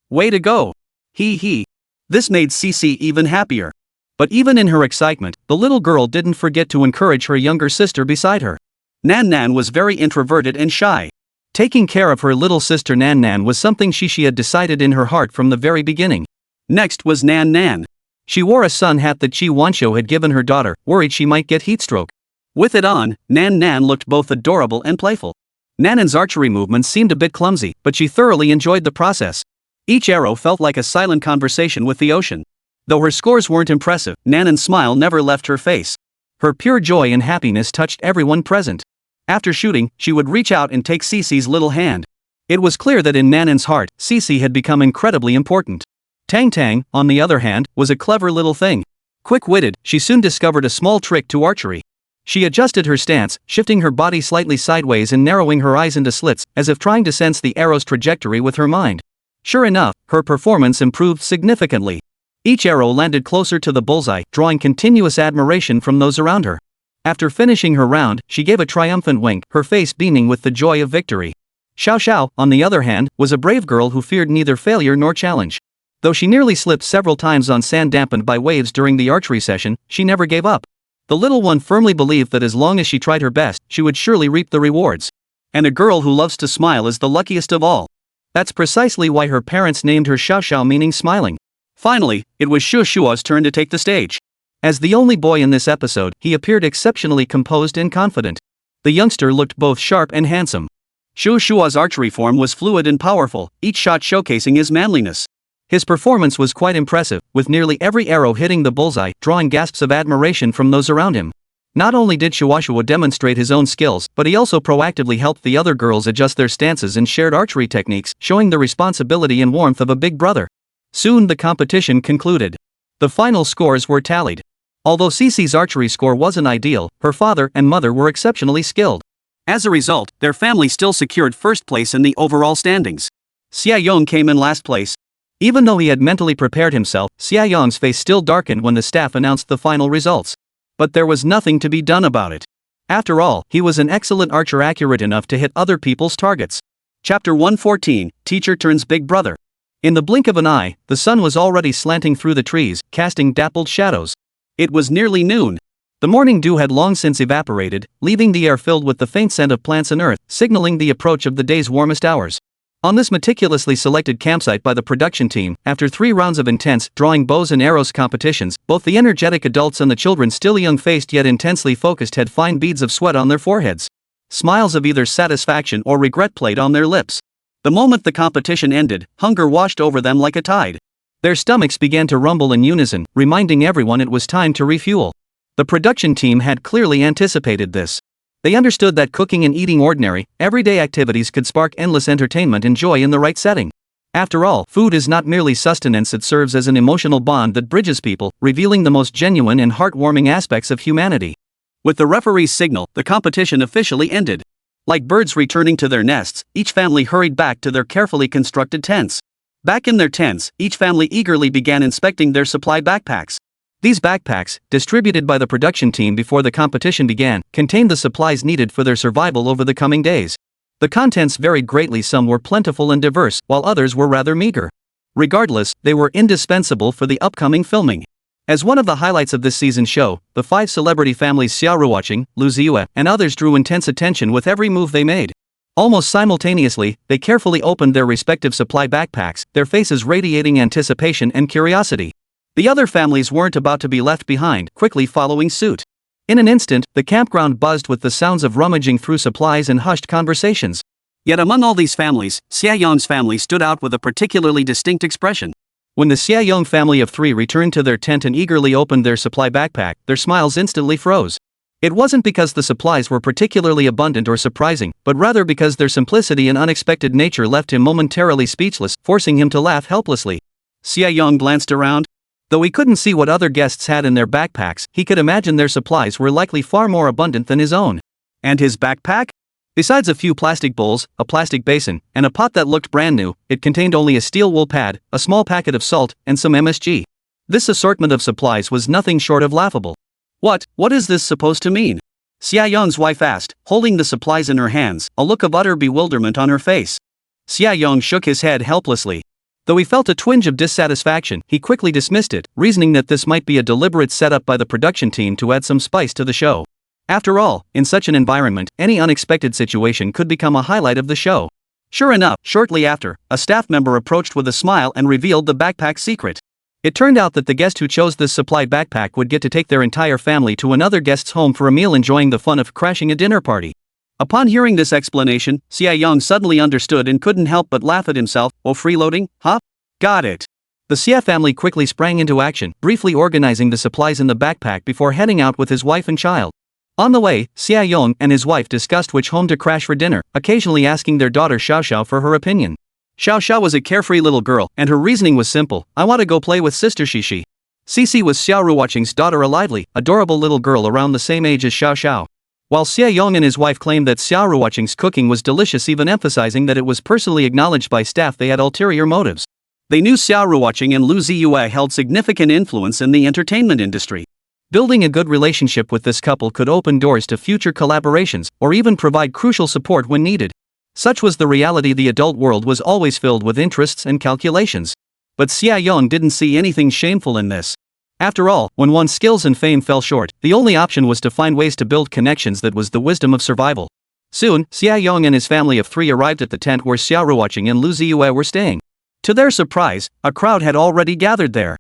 "Way to go! He. This made Xixi even happier. But even in her excitement, the little girl didn't forget to encourage her younger sister beside her. Nan was very introverted and shy. Taking care of her little sister Nan was something Xixi had decided in her heart from the very beginning. Next was Nan. She wore a sun hat that Xi Wanshou had given her daughter, worried she might get heatstroke. With it on, Nan looked both adorable and playful. Nan's archery movements seemed a bit clumsy, but she thoroughly enjoyed the process. Each arrow felt like a silent conversation with the ocean. Though her scores weren't impressive, Nan's smile never left her face. Her pure joy and happiness touched everyone present. After shooting, she would reach out and take Xixi's little hand. It was clear that in Nan's heart, Xixi had become incredibly important. Tang, on the other hand, was a clever little thing. Quick-witted, she soon discovered a small trick to archery. She adjusted her stance, shifting her body slightly sideways and narrowing her eyes into slits, as if trying to sense the arrow's trajectory with her mind. Sure enough, her performance improved significantly. Each arrow landed closer to the bullseye, drawing continuous admiration from those around her. After finishing her round, she gave a triumphant wink, her face beaming with the joy of victory. Xiao, on the other hand, was a brave girl who feared neither failure nor challenge. Though she nearly slipped several times on sand dampened by waves during the archery session, she never gave up. The little one firmly believed that as long as she tried her best, she would surely reap the rewards. And a girl who loves to smile is the luckiest of all. That's precisely why her parents named her Xiao, meaning smiling. Finally, it was Shuo's turn to take the stage. As the only boy in this episode, he appeared exceptionally composed and confident. The youngster looked both sharp and handsome. Shuo's archery form was fluid and powerful, each shot showcasing his manliness. His performance was quite impressive, with nearly every arrow hitting the bullseye, drawing gasps of admiration from those around him. Not only did Shuo demonstrate his own skills, but he also proactively helped the other girls adjust their stances and shared archery techniques, showing the responsibility and warmth of a big brother. Soon the competition concluded. The final scores were tallied. Although Xixi's archery score wasn't ideal, her father and mother were exceptionally skilled. As a result, their family still secured first place in the overall standings. Xia Yong came in last place. Even though he had mentally prepared himself, Xia Yong's face still darkened when the staff announced the final results. But there was nothing to be done about it. After all, he was an excellent archer, accurate enough to hit other people's targets. Chapter 114, Teacher Turns Big Brother. In the blink of an eye, the sun was already slanting through the trees, casting dappled shadows. It was nearly noon. The morning dew had long since evaporated, leaving the air filled with the faint scent of plants and earth, signaling the approach of the day's warmest hours. On this meticulously selected campsite by the production team, after 3 rounds of intense, drawing bows and arrows competitions, both the energetic adults and the children, still young-faced yet intensely focused, had fine beads of sweat on their foreheads. Smiles of either satisfaction or regret played on their lips. The moment the competition ended, hunger washed over them like a tide. Their stomachs began to rumble in unison, reminding everyone it was time to refuel. The production team had clearly anticipated this. They understood that cooking and eating ordinary, everyday activities could spark endless entertainment and joy in the right setting. After all, food is not merely sustenance, it serves as an emotional bond that bridges people, revealing the most genuine and heartwarming aspects of humanity. With the referee's signal, the competition officially ended. Like birds returning to their nests, each family hurried back to their carefully constructed tents. Back in their tents, each family eagerly began inspecting their supply backpacks. These backpacks, distributed by the production team before the competition began, contained the supplies needed for their survival over the coming days. The contents varied greatly, some were plentiful and diverse, while others were rather meager. Regardless, they were indispensable for the upcoming filming. As one of the highlights of this season's show, the 5 celebrity families Xia Ruoqing, Lu Ziye, and others drew intense attention with every move they made. Almost simultaneously, they carefully opened their respective supply backpacks, their faces radiating anticipation and curiosity. The other families weren't about to be left behind, quickly following suit. In an instant, the campground buzzed with the sounds of rummaging through supplies and hushed conversations. Yet among all these families, Xia Yong's family stood out with a particularly distinct expression. When the Xia Yong family of 3 returned to their tent and eagerly opened their supply backpack, their smiles instantly froze. It wasn't because the supplies were particularly abundant or surprising, but rather because their simplicity and unexpected nature left him momentarily speechless, forcing him to laugh helplessly. Xia Yong glanced around. Though he couldn't see what other guests had in their backpacks, he could imagine their supplies were likely far more abundant than his own. And his backpack? Besides a few plastic bowls, a plastic basin, and a pot that looked brand new, it contained only a steel wool pad, a small packet of salt, and some MSG. This assortment of supplies was nothing short of laughable. What is this supposed to mean? Xia Yong's wife asked, holding the supplies in her hands, a look of utter bewilderment on her face. Xia Yong shook his head helplessly. Though he felt a twinge of dissatisfaction, he quickly dismissed it, reasoning that this might be a deliberate setup by the production team to add some spice to the show. After all, in such an environment, any unexpected situation could become a highlight of the show. Sure enough, shortly after, a staff member approached with a smile and revealed the backpack secret. It turned out that the guest who chose this supplied backpack would get to take their entire family to another guest's home for a meal, enjoying the fun of crashing a dinner party. Upon hearing this explanation, Xia Yong suddenly understood and couldn't help but laugh at himself. Oh, freeloading, huh? Got it. The Xia family quickly sprang into action, briefly organizing the supplies in the backpack before heading out with his wife and child. On the way, Xia Yong and his wife discussed which home to crash for dinner, occasionally asking their daughter Xiao Xiao for her opinion. Xiao Xiao was a carefree little girl, and her reasoning was simple: I want to go play with sister Xixi. Xixi was Xia Ruoqing's daughter, a lively, adorable little girl around the same age as Xiao Xiao. While Xia Yong and his wife claimed that Xia Ruoqing's cooking was delicious, even emphasizing that it was personally acknowledged by staff, they had ulterior motives. They knew Xia Ruoqing and Lu Ziye held significant influence in the entertainment industry. Building a good relationship with this couple could open doors to future collaborations, or even provide crucial support when needed. Such was the reality. The adult world was always filled with interests and calculations. But Xia Yong didn't see anything shameful in this. After all, when one's skills and fame fell short, the only option was to find ways to build connections. That was the wisdom of survival. Soon, Xia Yong and his family of 3 arrived at the tent where Xia Ruoqing and Lu Ziye were staying. To their surprise, a crowd had already gathered there.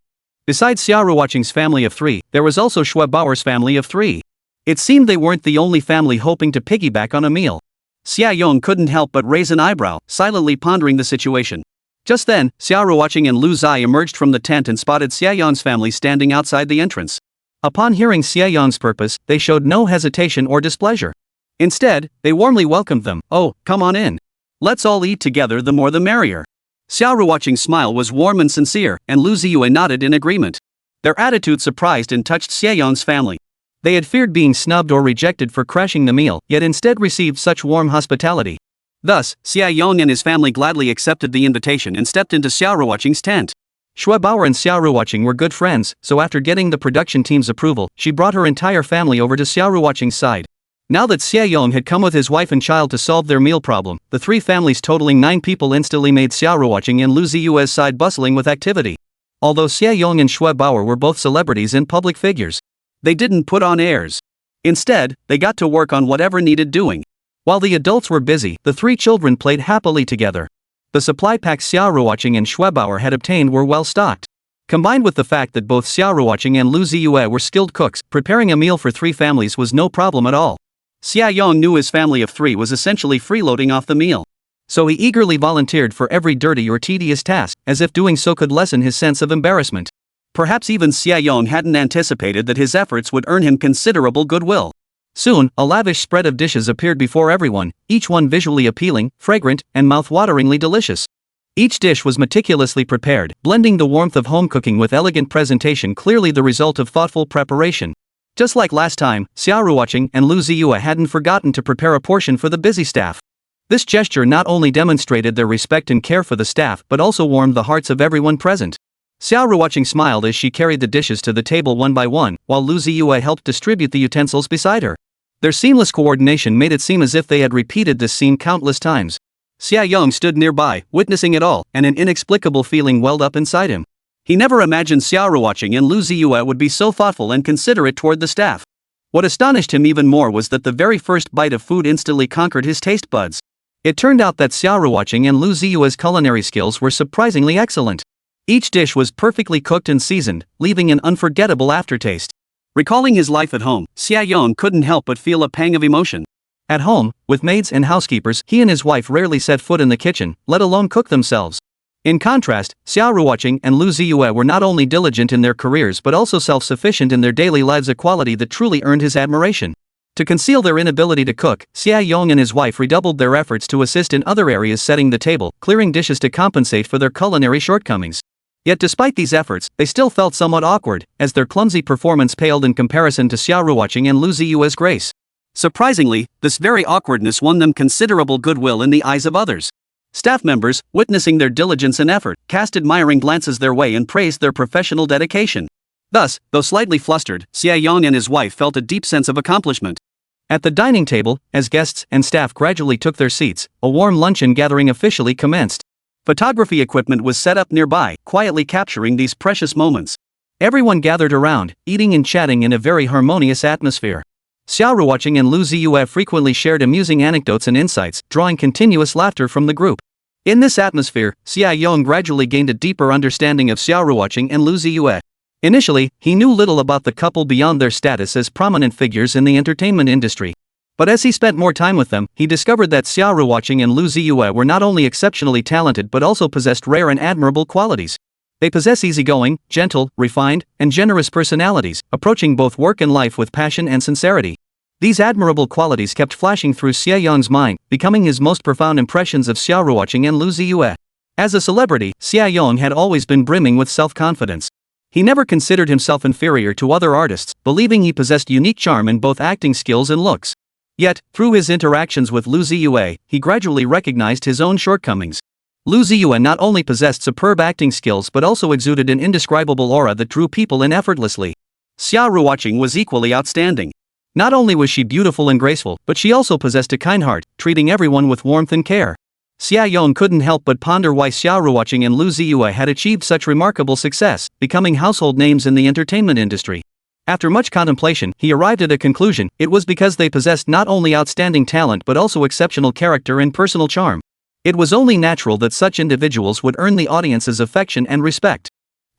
Besides Xia Ruoqing's family of 3, there was also Xue family of 3. It seemed they weren't the only family hoping to piggyback on a meal. Xia Yong couldn't help but raise an eyebrow, silently pondering the situation. Just then, Xia Ruoqing and Lu Ziye emerged from the tent and spotted Xia Yong's family standing outside the entrance. Upon hearing Xia Yong's purpose, they showed no hesitation or displeasure. Instead, they warmly welcomed them. Oh, come on in. Let's all eat together, the more the merrier. Xia Ruoqing's smile was warm and sincere, and Lu Ziye nodded in agreement. Their attitude surprised and touched Xia Yong's family. They had feared being snubbed or rejected for crashing the meal, yet instead received such warm hospitality. Thus, Xia Yong and his family gladly accepted the invitation and stepped into Xia Ruoqing's tent. Xue and Xia Ruoqing were good friends, so after getting the production team's approval, she brought her entire family over to Xia Ruoqing's side. Now that Xia Yong had come with his wife and child to solve their meal problem, the 3 families totaling 9 people instantly made Xia Ruoqing and Lu Ziye's side bustling with activity. Although Xia Yong and Xue were both celebrities and public figures, they didn't put on airs. Instead, they got to work on whatever needed doing. While the adults were busy, the 3 children played happily together. The supply packs Xia Ruoqing and Xue had obtained were well stocked. Combined with the fact that both Xia Ruoqing and Lu Ziye were skilled cooks, preparing a meal for 3 families was no problem at all. Xia Yong knew his family of 3 was essentially freeloading off the meal. So he eagerly volunteered for every dirty or tedious task, as if doing so could lessen his sense of embarrassment. Perhaps even Xia Yong hadn't anticipated that his efforts would earn him considerable goodwill. Soon, a lavish spread of dishes appeared before everyone, each one visually appealing, fragrant, and mouth-wateringly delicious. Each dish was meticulously prepared, blending the warmth of home cooking with elegant presentation, clearly the result of thoughtful preparation. Just like last time, Xia Ruoqing and Lu Ziye hadn't forgotten to prepare a portion for the busy staff. This gesture not only demonstrated their respect and care for the staff but also warmed the hearts of everyone present. Xia Ruoqing smiled as she carried the dishes to the table one by one, while Lu Ziye helped distribute the utensils beside her. Their seamless coordination made it seem as if they had repeated this scene countless times. Xia Yong stood nearby, witnessing it all, and an inexplicable feeling welled up inside him. He never imagined Xia Ruoqing and Lu Ziye would be so thoughtful and considerate toward the staff. What astonished him even more was that the very first bite of food instantly conquered his taste buds. It turned out that Xia Ruoqing and Lu Ziye's culinary skills were surprisingly excellent. Each dish was perfectly cooked and seasoned, leaving an unforgettable aftertaste. Recalling his life at home, Xia Yong couldn't help but feel a pang of emotion. At home, with maids and housekeepers, he and his wife rarely set foot in the kitchen, let alone cook themselves. In contrast, Xia Ruoqing and Lu Ziye were not only diligent in their careers but also self-sufficient in their daily lives, a quality that truly earned his admiration. To conceal their inability to cook, Xia Ruoqing and his wife redoubled their efforts to assist in other areas, setting the table, clearing dishes to compensate for their culinary shortcomings. Yet despite these efforts, they still felt somewhat awkward, as their clumsy performance paled in comparison to Xia Ruoqing and Lu Ziye's grace. Surprisingly, this very awkwardness won them considerable goodwill in the eyes of others. Staff members, witnessing their diligence and effort, cast admiring glances their way and praised their professional dedication. Thus, though slightly flustered, Xia Ruoqing and his wife felt a deep sense of accomplishment. At the dining table, as guests and staff gradually took their seats, a warm luncheon gathering officially commenced. Photography equipment was set up nearby, quietly capturing these precious moments. Everyone gathered around, eating and chatting in a very harmonious atmosphere. Xia Ruoqing and Lu Ziye frequently shared amusing anecdotes and insights, drawing continuous laughter from the group. In this atmosphere, Xia Ruoqing gradually gained a deeper understanding of Xia Ruoqing and Lu Ziye. Initially, he knew little about the couple beyond their status as prominent figures in the entertainment industry. But as he spent more time with them, he discovered that Xia Ruoqing and Lu Ziye were not only exceptionally talented but also possessed rare and admirable qualities. They possess easygoing, gentle, refined, and generous personalities, approaching both work and life with passion and sincerity. These admirable qualities kept flashing through Xia Ruoqing's mind, becoming his most profound impressions of Xia Ruoqing and Lu Ziye. As a celebrity, Xia Ruoqing had always been brimming with self-confidence. He never considered himself inferior to other artists, believing he possessed unique charm in both acting skills and looks. Yet, through his interactions with Lu Ziye, he gradually recognized his own shortcomings. Lu Ziye not only possessed superb acting skills but also exuded an indescribable aura that drew people in effortlessly. Xia Ruoqing was equally outstanding. Not only was she beautiful and graceful, but she also possessed a kind heart, treating everyone with warmth and care. Xia Ruoqing couldn't help but ponder why Xia Ruoqing and Lu Ziye had achieved such remarkable success, becoming household names in the entertainment industry. After much contemplation, he arrived at a conclusion: it was because they possessed not only outstanding talent but also exceptional character and personal charm. It was only natural that such individuals would earn the audience's affection and respect.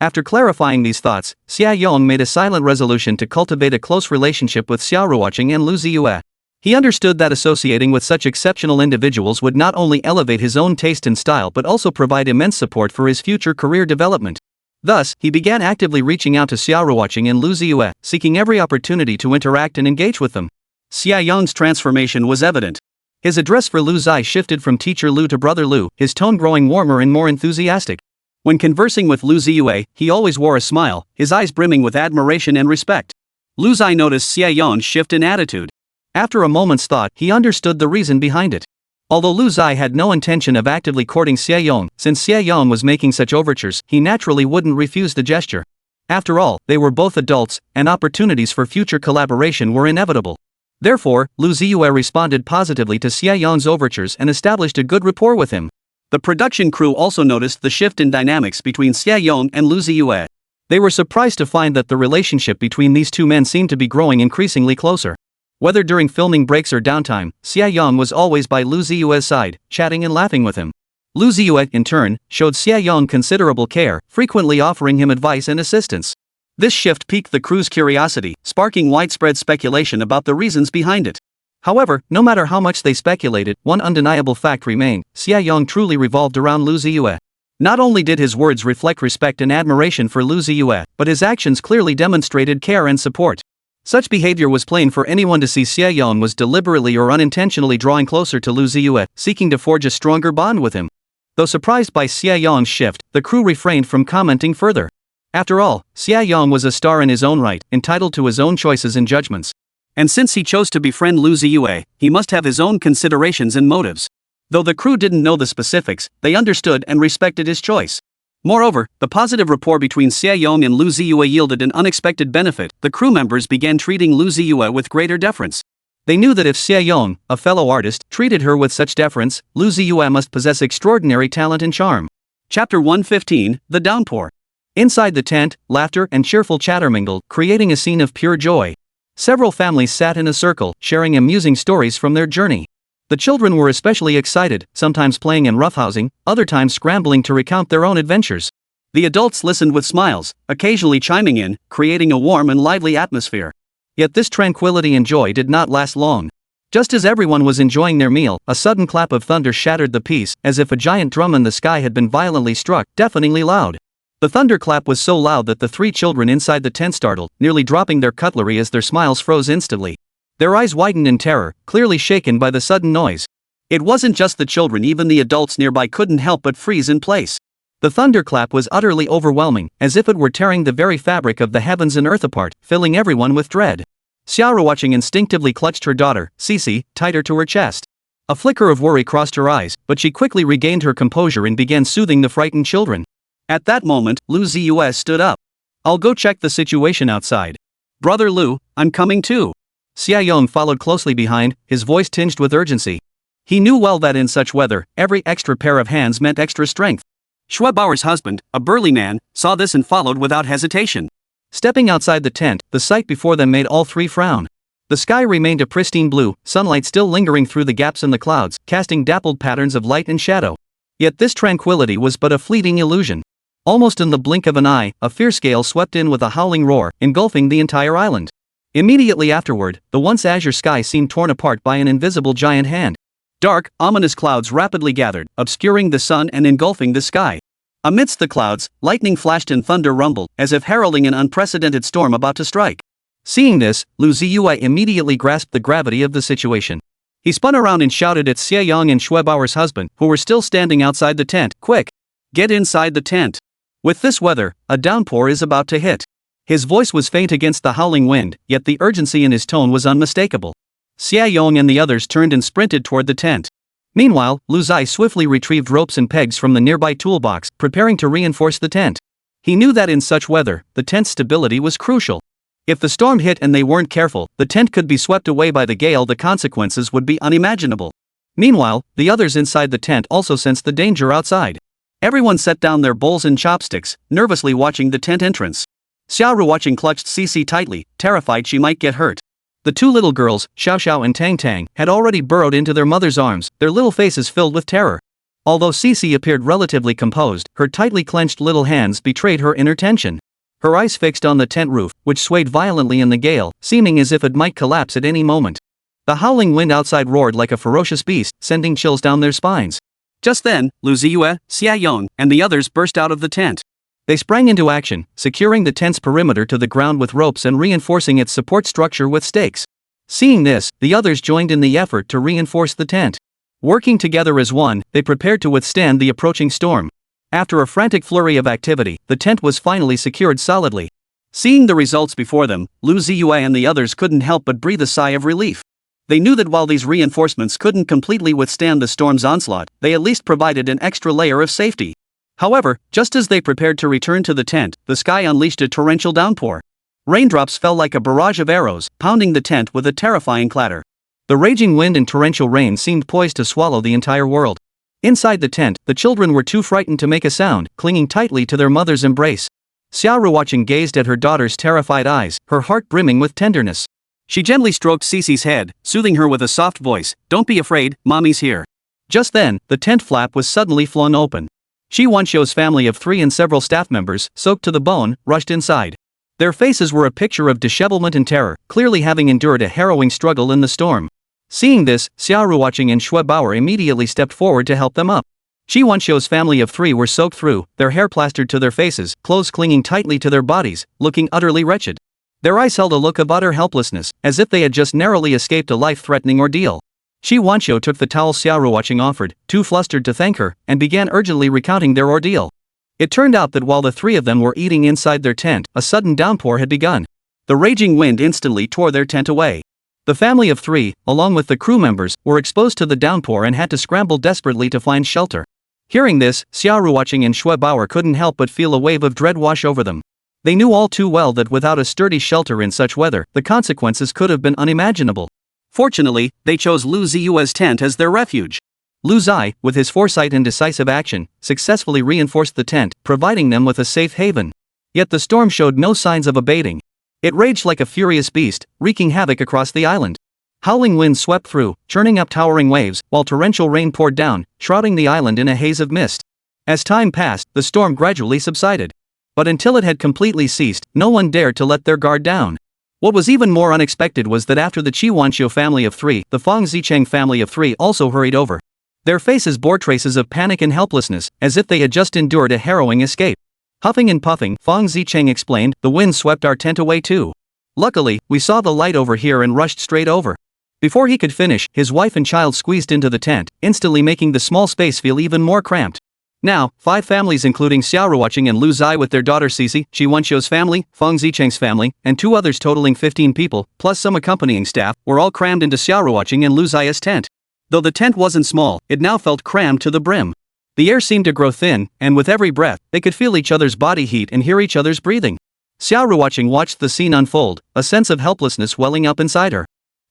After clarifying these thoughts, Xia Ruoqing made a silent resolution to cultivate a close relationship with Xia Ruoqing and Lu Ziye. He understood that associating with such exceptional individuals would not only elevate his own taste and style but also provide immense support for his future career development. Thus, he began actively reaching out to Xia Ruoqing and Lu Ziye, seeking every opportunity to interact and engage with them. Xia Ruoqing's transformation was evident. His address for Lu Ziye shifted from teacher Lu to brother Lu, his tone growing warmer and more enthusiastic. When conversing with Lu Ziye, he always wore a smile, his eyes brimming with admiration and respect. Lu Ziye noticed Xia Ruoqing's shift in attitude. After a moment's thought, he understood the reason behind it. Although Lu Ziye had no intention of actively courting Xia Ruoqing, since Xia Ruoqing was making such overtures, he naturally wouldn't refuse the gesture. After all, they were both adults, and opportunities for future collaboration were inevitable. Therefore, Lu Ziye responded positively to Xia Ruoqing's overtures and established a good rapport with him. The production crew also noticed the shift in dynamics between Xia Ruoqing and Lu Ziye. They were surprised to find that the relationship between these two men seemed to be growing increasingly closer. Whether during filming breaks or downtime, Xia Ruoqing was always by Lu Ziye's side, chatting and laughing with him. Lu Ziye, in turn, showed Xia Ruoqing considerable care, frequently offering him advice and assistance. This shift piqued the crew's curiosity, sparking widespread speculation about the reasons behind it. However, no matter how much they speculated, one undeniable fact remained: Xia Ruoqing truly revolved around Lu Ziye. Not only did his words reflect respect and admiration for Lu Ziye, but his actions clearly demonstrated care and support. Such behavior was plain for anyone to see. Xia Ruoqing was deliberately or unintentionally drawing closer to Lu Ziye, seeking to forge a stronger bond with him. Though surprised by Xia Ruoqing's shift, the crew refrained from commenting further. After all, Xia Ruoqing was a star in his own right, entitled to his own choices and judgments. And since he chose to befriend Lu Ziye, he must have his own considerations and motives. Though the crew didn't know the specifics, they understood and respected his choice. Moreover, the positive rapport between Xia Ruoqing and Lu Ziye yielded an unexpected benefit. The crew members began treating Lu Ziye with greater deference. They knew that if Xia Ruoqing, a fellow artist, treated her with such deference, Lu Ziye must possess extraordinary talent and charm. Chapter 115, The Downpour. Inside the tent, laughter and cheerful chatter mingled, creating a scene of pure joy. Several families sat in a circle, sharing amusing stories from their journey. The children were especially excited, sometimes playing and roughhousing, other times scrambling to recount their own adventures. The adults listened with smiles, occasionally chiming in, creating a warm and lively atmosphere. Yet this tranquility and joy did not last long. Just as everyone was enjoying their meal, a sudden clap of thunder shattered the peace, as if a giant drum in the sky had been violently struck, deafeningly loud. The thunderclap was so loud that the three children inside the tent startled, nearly dropping their cutlery as their smiles froze instantly. Their eyes widened in terror, clearly shaken by the sudden noise. It wasn't just the children, even the adults nearby couldn't help but freeze in place. The thunderclap was utterly overwhelming, as if it were tearing the very fabric of the heavens and earth apart, filling everyone with dread. Xia Ruoqing instinctively clutched her daughter, Xixi, tighter to her chest. A flicker of worry crossed her eyes, but she quickly regained her composure and began soothing the frightened children. At that moment, Lu Ziye stood up. "I'll go check the situation outside. Brother Lu, I'm coming too." Xia Ruoqing followed closely behind, his voice tinged with urgency. He knew well that in such weather, every extra pair of hands meant extra strength. Xue husband, a burly man, saw this and followed without hesitation. Stepping outside the tent, the sight before them made all three frown. The sky remained a pristine blue, sunlight still lingering through the gaps in the clouds, casting dappled patterns of light and shadow. Yet this tranquility was but a fleeting illusion. Almost in the blink of an eye, a fierce gale swept in with a howling roar, engulfing the entire island. Immediately afterward, the once azure sky seemed torn apart by an invisible giant hand. Dark, ominous clouds rapidly gathered, obscuring the sun and engulfing the sky. Amidst the clouds, lightning flashed and thunder rumbled, as if heralding an unprecedented storm about to strike. Seeing this, Lu Ziye immediately grasped the gravity of the situation. He spun around and shouted at Xia Ruoqing and Xue husband, who were still standing outside the tent, "Quick! Get inside the tent! With this weather, a downpour is about to hit." His voice was faint against the howling wind, yet the urgency in his tone was unmistakable. Xia Ruoqing and the others turned and sprinted toward the tent. Meanwhile, Lu Ziye swiftly retrieved ropes and pegs from the nearby toolbox, preparing to reinforce the tent. He knew that in such weather, the tent's stability was crucial. If the storm hit and they weren't careful, the tent could be swept away by the gale. The consequences would be unimaginable. Meanwhile, the others inside the tent also sensed the danger outside. Everyone set down their bowls and chopsticks, nervously watching the tent entrance. Xia Ruoqing clutched Xixi tightly, terrified she might get hurt. The two little girls, Xiao and Tang, had already burrowed into their mother's arms, their little faces filled with terror. Although Xixi appeared relatively composed, her tightly clenched little hands betrayed her inner tension. Her eyes fixed on the tent roof, which swayed violently in the gale, seeming as if it might collapse at any moment. The howling wind outside roared like a ferocious beast, sending chills down their spines. Just then, Lu Ziye, Xia Ruoqing, and the others burst out of the tent. They sprang into action, securing the tent's perimeter to the ground with ropes and reinforcing its support structure with stakes. Seeing this, the others joined in the effort to reinforce the tent. Working together as one, they prepared to withstand the approaching storm. After a frantic flurry of activity, the tent was finally secured solidly. Seeing the results before them, Lu Ziye and the others couldn't help but breathe a sigh of relief. They knew that while these reinforcements couldn't completely withstand the storm's onslaught, they at least provided an extra layer of safety. However, just as they prepared to return to the tent, the sky unleashed a torrential downpour. Raindrops fell like a barrage of arrows, pounding the tent with a terrifying clatter. The raging wind and torrential rain seemed poised to swallow the entire world. Inside the tent, the children were too frightened to make a sound, clinging tightly to their mother's embrace. Xia Ruoqing gazed at her daughter's terrified eyes, her heart brimming with tenderness. She gently stroked Xixi's head, soothing her with a soft voice, "Don't be afraid, mommy's here." Just then, the tent flap was suddenly flung open. Xi Wanqiu's family of 3 and several staff members, soaked to the bone, rushed inside. Their faces were a picture of dishevelment and terror, clearly having endured a harrowing struggle in the storm. Seeing this, Xia Ruoqing and Xue immediately stepped forward to help them up. Xi Wanqiu's family of 3 were soaked through, their hair plastered to their faces, clothes clinging tightly to their bodies, looking utterly wretched. Their eyes held a look of utter helplessness, as if they had just narrowly escaped a life-threatening ordeal. Xi Wanqiu took the towel Xia Ruoqing offered, too flustered to thank her, and began urgently recounting their ordeal. It turned out that while the 3 of them were eating inside their tent, a sudden downpour had begun. The raging wind instantly tore their tent away. The family of 3, along with the crew members, were exposed to the downpour and had to scramble desperately to find shelter. Hearing this, Xia Ruoqing and Xue couldn't help but feel a wave of dread wash over them. They knew all too well that without a sturdy shelter in such weather, the consequences could have been unimaginable. Fortunately, they chose Lu Ziye's tent as their refuge. Lu Ziye, with his foresight and decisive action, successfully reinforced the tent, providing them with a safe haven. Yet the storm showed no signs of abating. It raged like a furious beast, wreaking havoc across the island. Howling winds swept through, churning up towering waves, while torrential rain poured down, shrouding the island in a haze of mist. As time passed, the storm gradually subsided. But until it had completely ceased, no one dared to let their guard down. What was even more unexpected was that after the Xi Wanqiu family of 3, the Fang Zicheng family of 3 also hurried over. Their faces bore traces of panic and helplessness, as if they had just endured a harrowing escape. Huffing and puffing, Fang Zicheng explained, "The wind swept our tent away too. Luckily, we saw the light over here and rushed straight over. Before he could finish, his wife and child squeezed into the tent, instantly making the small space feel even more cramped. Now, 5 families including Xia Ruoqing and Lu Ziye with their daughter Xixi, Qi Wenxiu's family, Feng Zicheng's family, and 2 others totaling 15 people, plus some accompanying staff, were all crammed into Xia Ruoqing and Lu Ziye's tent. Though the tent wasn't small, it now felt crammed to the brim. The air seemed to grow thin, and with every breath, they could feel each other's body heat and hear each other's breathing. Xia Ruoqing watched the scene unfold, a sense of helplessness welling up inside her.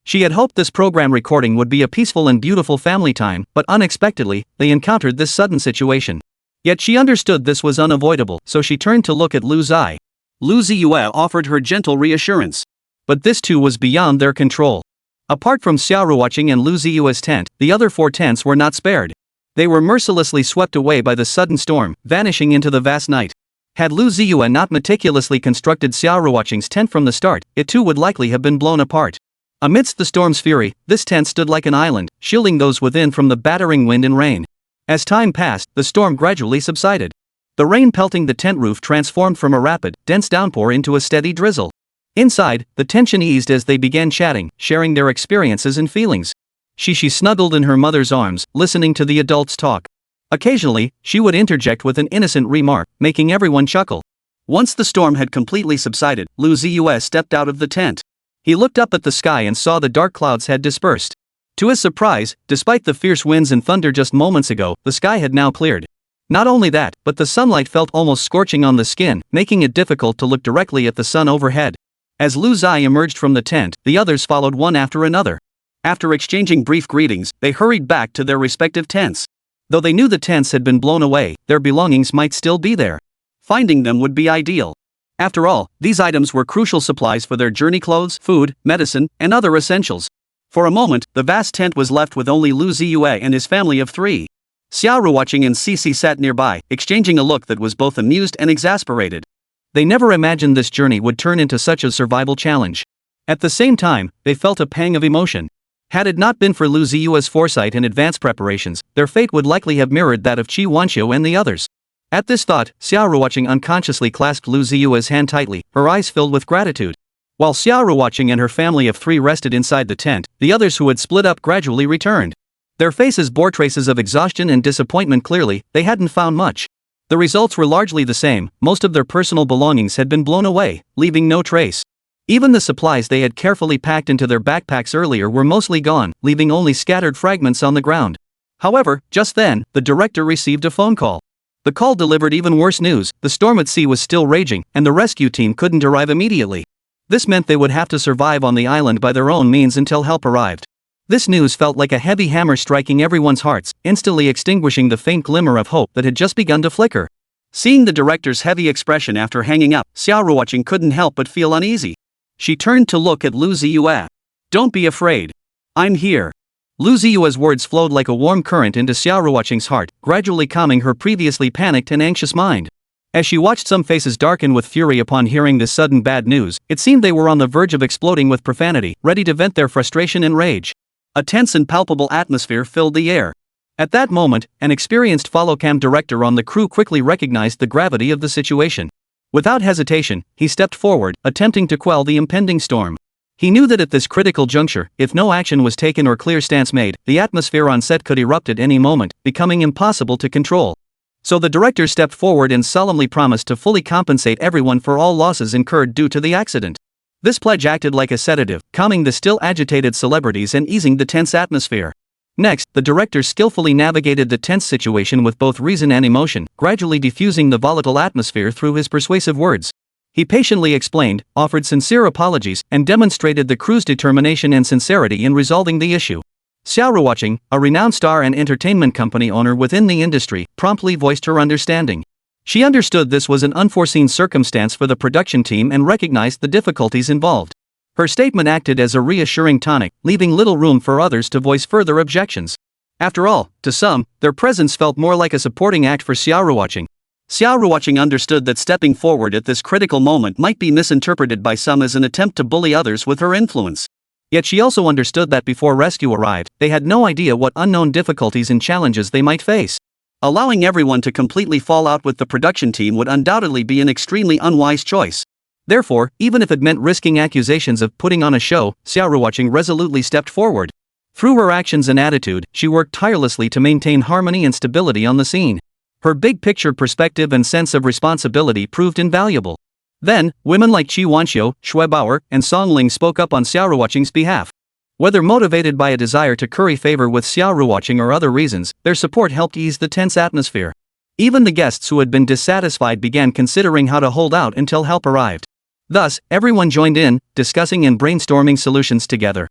She had hoped this program recording would be a peaceful and beautiful family time, but unexpectedly, they encountered this sudden situation. Yet she understood this was unavoidable, so she turned to look at Lu Ziye. Lu Ziye offered her gentle reassurance. But this too was beyond their control. Apart from Xia Ruoqing and Lu Ziye's tent, the other 4 tents were not spared. They were mercilessly swept away by the sudden storm, vanishing into the vast night. Had Lu Ziye not meticulously constructed Xia Ruoqing's tent from the start, it too would likely have been blown apart. Amidst the storm's fury, this tent stood like an island, shielding those within from the battering wind and rain. As time passed, the storm gradually subsided. The rain pelting the tent roof transformed from a rapid, dense downpour into a steady drizzle. Inside, the tension eased as they began chatting, sharing their experiences and feelings. Xixi snuggled in her mother's arms, listening to the adults talk. Occasionally, she would interject with an innocent remark, making everyone chuckle. Once the storm had completely subsided, Lu Ziye stepped out of the tent. He looked up at the sky and saw the dark clouds had dispersed. To his surprise, despite the fierce winds and thunder just moments ago, the sky had now cleared. Not only that, but the sunlight felt almost scorching on the skin, making it difficult to look directly at the sun overhead. As Lu Ziye emerged from the tent, the others followed one after another. After exchanging brief greetings, they hurried back to their respective tents. Though they knew the tents had been blown away, their belongings might still be there. Finding them would be ideal. After all, these items were crucial supplies for their journey clothes, food, medicine, and other essentials. For a moment, the vast tent was left with only Lu Ziye and his family of 3. Xia Ruoqing and Xixi sat nearby, exchanging a look that was both amused and exasperated. They never imagined this journey would turn into such a survival challenge. At the same time, they felt a pang of emotion. Had it not been for Lu Ziye's foresight and advanced preparations, their fate would likely have mirrored that of Qi Wenxiu and the others. At this thought, Xia Ruoqing unconsciously clasped Lu Ziye's hand tightly, her eyes filled with gratitude. While Xia Ruoqing and her family of 3 rested inside the tent, the others who had split up gradually returned. Their faces bore traces of exhaustion and disappointment. Clearly, they hadn't found much. The results were largely the same. Most of their personal belongings had been blown away, leaving no trace. Even the supplies they had carefully packed into their backpacks earlier were mostly gone, leaving only scattered fragments on the ground. However, just then, the director received a phone call. The call delivered even worse news. The storm at sea was still raging, and the rescue team couldn't arrive immediately. This meant they would have to survive on the island by their own means until help arrived. This news felt like a heavy hammer striking everyone's hearts, instantly extinguishing the faint glimmer of hope that had just begun to flicker. Seeing the director's heavy expression after hanging up, Xia Ruoqing couldn't help but feel uneasy. She turned to look at Lu Ziye. "Don't be afraid. I'm here." Lu Ziye's words flowed like a warm current into Xia Ruoqing's heart, gradually calming her previously panicked and anxious mind. As she watched some faces darken with fury upon hearing this sudden bad news, it seemed they were on the verge of exploding with profanity, ready to vent their frustration and rage. A tense and palpable atmosphere filled the air. At that moment, an experienced follow-cam director on the crew quickly recognized the gravity of the situation. Without hesitation, he stepped forward, attempting to quell the impending storm. He knew that at this critical juncture, if no action was taken or clear stance made, the atmosphere on set could erupt at any moment, becoming impossible to control. So the director stepped forward and solemnly promised to fully compensate everyone for all losses incurred due to the accident. This pledge acted like a sedative, calming the still agitated celebrities and easing the tense atmosphere. Next, the director skillfully navigated the tense situation with both reason and emotion, gradually diffusing the volatile atmosphere through his persuasive words. He patiently explained, offered sincere apologies, and demonstrated the crew's determination and sincerity in resolving the issue. Xia Ruoqing, a renowned star and entertainment company owner within the industry, promptly voiced her understanding. She understood this was an unforeseen circumstance for the production team and recognized the difficulties involved. Her statement acted as a reassuring tonic, leaving little room for others to voice further objections. After all, to some, their presence felt more like a supporting act for Xia Ruoqing. Xia Ruoqing understood that stepping forward at this critical moment might be misinterpreted by some as an attempt to bully others with her influence. Yet she also understood that before rescue arrived, they had no idea what unknown difficulties and challenges they might face. Allowing everyone to completely fall out with the production team would undoubtedly be an extremely unwise choice. Therefore, even if it meant risking accusations of putting on a show, Xia Ruoqing resolutely stepped forward. Through her actions and attitude, she worked tirelessly to maintain harmony and stability on the scene. Her big-picture perspective and sense of responsibility proved invaluable. Then, women like Qi Wanxiu, Shui Baoer, and Song Ling spoke up on Xia Ruoqing's behalf. Whether motivated by a desire to curry favor with Xia Ruoqing or other reasons, their support helped ease the tense atmosphere. Even the guests who had been dissatisfied began considering how to hold out until help arrived. Thus, everyone joined in, discussing and brainstorming solutions together.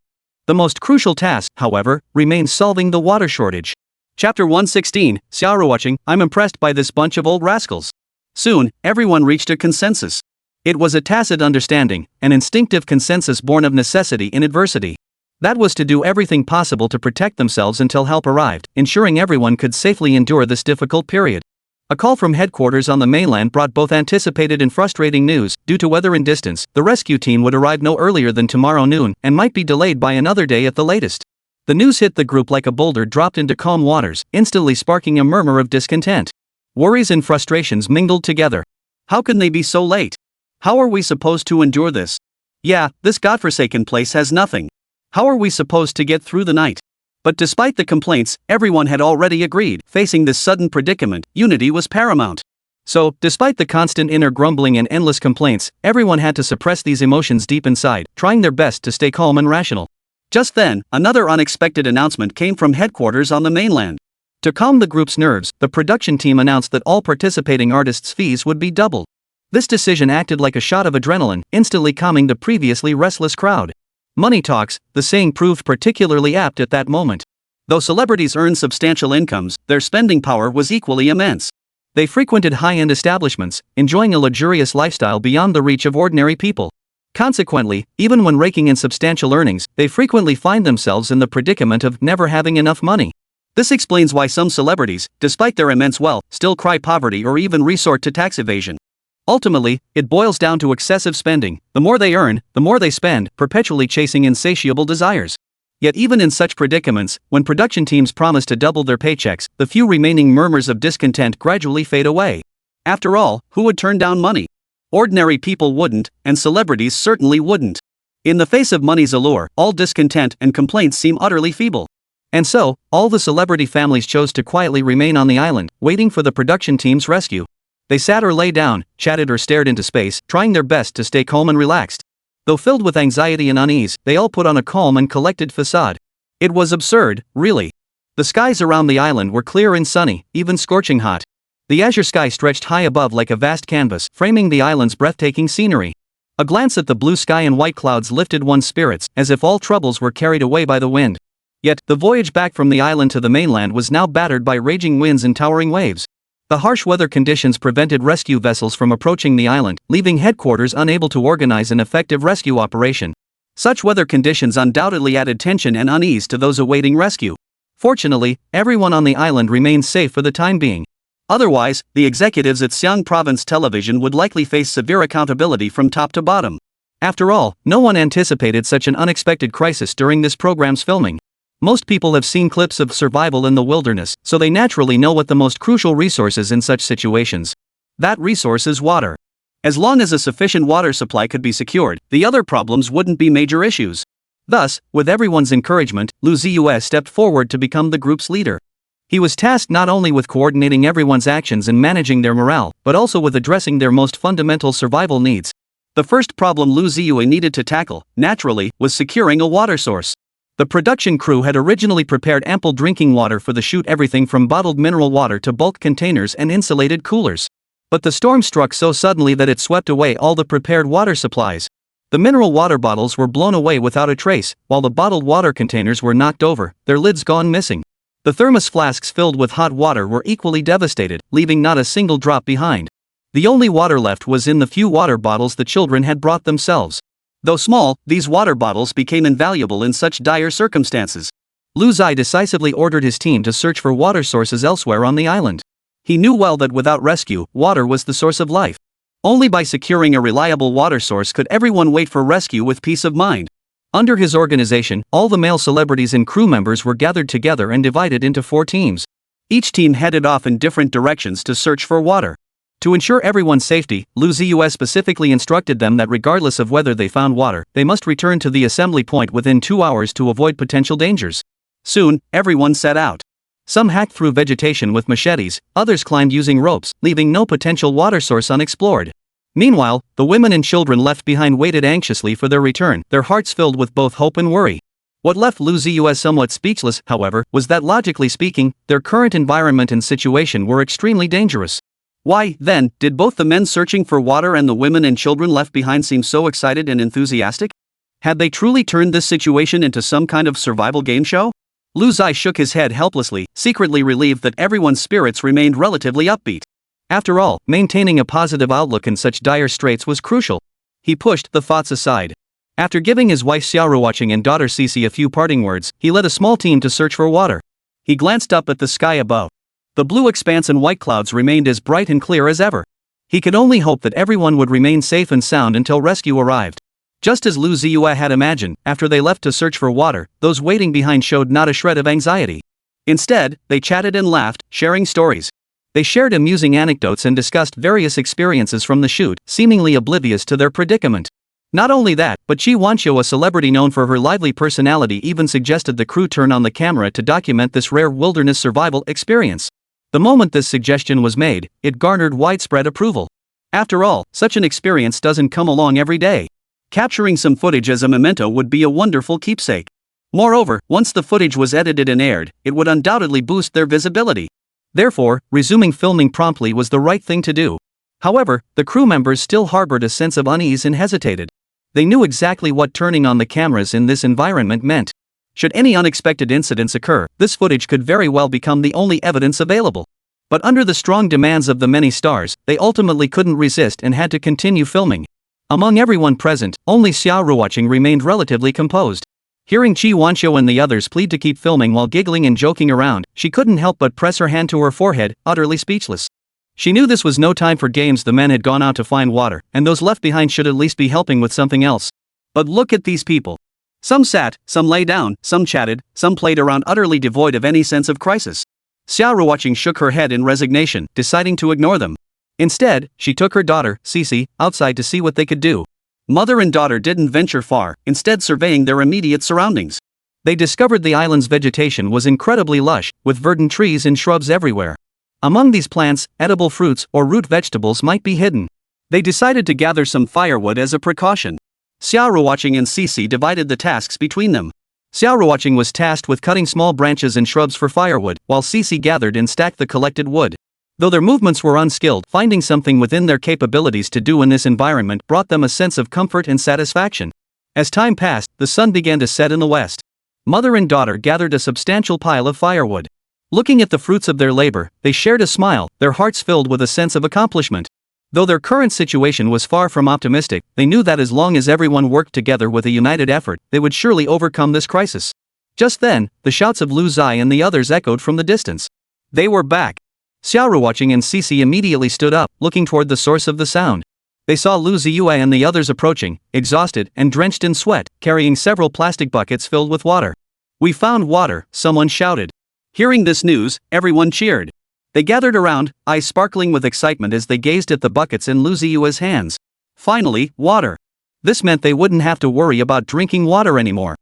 The most crucial task, however, remains solving the water shortage. Chapter 116, Xia Ruoqing, I'm impressed by this bunch of old rascals. Soon, everyone reached a consensus. It was a tacit understanding, an instinctive consensus born of necessity in adversity. That was to do everything possible to protect themselves until help arrived, ensuring everyone could safely endure this difficult period. A call from headquarters on the mainland brought both anticipated and frustrating news. Due to weather and distance, the rescue team would arrive no earlier than tomorrow noon, and might be delayed by another day at the latest. The news hit the group like a boulder dropped into calm waters, instantly sparking a murmur of discontent. Worries and frustrations mingled together. How can they be so late? How are we supposed to endure this? Yeah, this godforsaken place has nothing. How are we supposed to get through the night? But despite the complaints, everyone had already agreed. Facing this sudden predicament, unity was paramount. So, despite the constant inner grumbling and endless complaints, everyone had to suppress these emotions deep inside, trying their best to stay calm and rational. Just then, another unexpected announcement came from headquarters on the mainland. To calm the group's nerves, the production team announced that all participating artists' fees would be doubled. This decision acted like a shot of adrenaline, instantly calming the previously restless crowd. Money talks, the saying proved particularly apt at that moment. Though celebrities earned substantial incomes, their spending power was equally immense. They frequented high-end establishments, enjoying a luxurious lifestyle beyond the reach of ordinary people. Consequently, even when raking in substantial earnings, they frequently find themselves in the predicament of never having enough money. This explains why some celebrities, despite their immense wealth, still cry poverty or even resort to tax evasion. Ultimately, it boils down to excessive spending. The more they earn, the more they spend, perpetually chasing insatiable desires. Yet even in such predicaments, when production teams promise to double their paychecks, the few remaining murmurs of discontent gradually fade away. After all, who would turn down money? Ordinary people wouldn't, and celebrities certainly wouldn't. In the face of money's allure, all discontent and complaints seem utterly feeble. And so, all the celebrity families chose to quietly remain on the island, waiting for the production team's rescue. They sat or lay down, chatted or stared into space, trying their best to stay calm and relaxed. Though filled with anxiety and unease, they all put on a calm and collected facade. It was absurd, really. The skies around the island were clear and sunny, even scorching hot. The azure sky stretched high above like a vast canvas, framing the island's breathtaking scenery. A glance at the blue sky and white clouds lifted one's spirits, as if all troubles were carried away by the wind. Yet, the voyage back from the island to the mainland was now battered by raging winds and towering waves. The harsh weather conditions prevented rescue vessels from approaching the island, leaving headquarters unable to organize an effective rescue operation. Such weather conditions undoubtedly added tension and unease to those awaiting rescue. Fortunately, everyone on the island remained safe for the time being. Otherwise, the executives at Xiang Province Television would likely face severe accountability from top to bottom. After all, no one anticipated such an unexpected crisis during this program's filming. Most people have seen clips of survival in the wilderness, so they naturally know what the most crucial resource is in such situations. That resource is water. As long as a sufficient water supply could be secured, the other problems wouldn't be major issues. Thus, with everyone's encouragement, Lu Ziye stepped forward to become the group's leader. He was tasked not only with coordinating everyone's actions and managing their morale, but also with addressing their most fundamental survival needs. The first problem Lu Ziye needed to tackle, naturally, was securing a water source. The production crew had originally prepared ample drinking water for the shoot, everything from bottled mineral water to bulk containers and insulated coolers. But the storm struck so suddenly that it swept away all the prepared water supplies. The mineral water bottles were blown away without a trace, while the bottled water containers were knocked over, their lids gone missing. The thermos flasks filled with hot water were equally devastated, leaving not a single drop behind. The only water left was in the few water bottles the children had brought themselves. Though small, these water bottles became invaluable in such dire circumstances. Lu Ziye decisively ordered his team to search for water sources elsewhere on the island. He knew well that without rescue, water was the source of life. Only by securing a reliable water source could everyone wait for rescue with peace of mind. Under his organization, all the male celebrities and crew members were gathered together and divided into 4 teams. Each team headed off in different directions to search for water. To ensure everyone's safety, Lu Ziye specifically instructed them that regardless of whether they found water, they must return to the assembly point within 2 hours to avoid potential dangers. Soon, everyone set out. Some hacked through vegetation with machetes, others climbed using ropes, leaving no potential water source unexplored. Meanwhile, the women and children left behind waited anxiously for their return, their hearts filled with both hope and worry. What left Lu Ziye somewhat speechless, however, was that logically speaking, their current environment and situation were extremely dangerous. Why, then, did both the men searching for water and the women and children left behind seem so excited and enthusiastic? Had they truly turned this situation into some kind of survival game show? Lu Ziye shook his head helplessly, secretly relieved that everyone's spirits remained relatively upbeat. After all, maintaining a positive outlook in such dire straits was crucial. He pushed the thoughts aside. After giving his wife Xia Ruoqing and daughter Xixi a few parting words, he led a small team to search for water. He glanced up at the sky above. The blue expanse and white clouds remained as bright and clear as ever. He could only hope that everyone would remain safe and sound until rescue arrived. Just as Lu Ziye had imagined, after they left to search for water, those waiting behind showed not a shred of anxiety. Instead, they chatted and laughed, sharing stories. They shared amusing anecdotes and discussed various experiences from the shoot, seemingly oblivious to their predicament. Not only that, but Xia Ruoqing, a celebrity known for her lively personality, even suggested the crew turn on the camera to document this rare wilderness survival experience. The moment this suggestion was made, it garnered widespread approval. After all, such an experience doesn't come along every day. Capturing some footage as a memento would be a wonderful keepsake. Moreover, once the footage was edited and aired, it would undoubtedly boost their visibility. Therefore, resuming filming promptly was the right thing to do. However, the crew members still harbored a sense of unease and hesitated. They knew exactly what turning on the cameras in this environment meant. Should any unexpected incidents occur, this footage could very well become the only evidence available. But under the strong demands of the many stars, they ultimately couldn't resist and had to continue filming. Among everyone present, only Xia Ruoqing remained relatively composed. Hearing Xia Ruoqing and the others plead to keep filming while giggling and joking around, she couldn't help but press her hand to her forehead, utterly speechless. She knew this was no time for games. The men had gone out to find water, and those left behind should at least be helping with something else. But look at these people. Some sat, some lay down, some chatted, some played around, utterly devoid of any sense of crisis. Xia Ruoqing shook her head in resignation, deciding to ignore them. Instead, she took her daughter, Xixi, outside to see what they could do. Mother and daughter didn't venture far, instead surveying their immediate surroundings. They discovered the island's vegetation was incredibly lush, with verdant trees and shrubs everywhere. Among these plants, edible fruits or root vegetables might be hidden. They decided to gather some firewood as a precaution. Xia Ruoqing and Xixi divided the tasks between them. Xia Ruoqing was tasked with cutting small branches and shrubs for firewood, while Xixi gathered and stacked the collected wood. Though their movements were unskilled, finding something within their capabilities to do in this environment brought them a sense of comfort and satisfaction. As time passed, the sun began to set in the west. Mother and daughter gathered a substantial pile of firewood. Looking at the fruits of their labor, they shared a smile, their hearts filled with a sense of accomplishment. Though their current situation was far from optimistic, they knew that as long as everyone worked together with a united effort, they would surely overcome this crisis. Just then, the shouts of Lu Ziye and the others echoed from the distance. They were back. Xia Ruoqing and Xixi immediately stood up, looking toward the source of the sound. They saw Lu Ziye and the others approaching, exhausted and drenched in sweat, carrying several plastic buckets filled with water. "We found water," someone shouted. Hearing this news, everyone cheered. They gathered around, eyes sparkling with excitement as they gazed at the buckets in Lu Ziye's hands. Finally, water. This meant they wouldn't have to worry about drinking water anymore.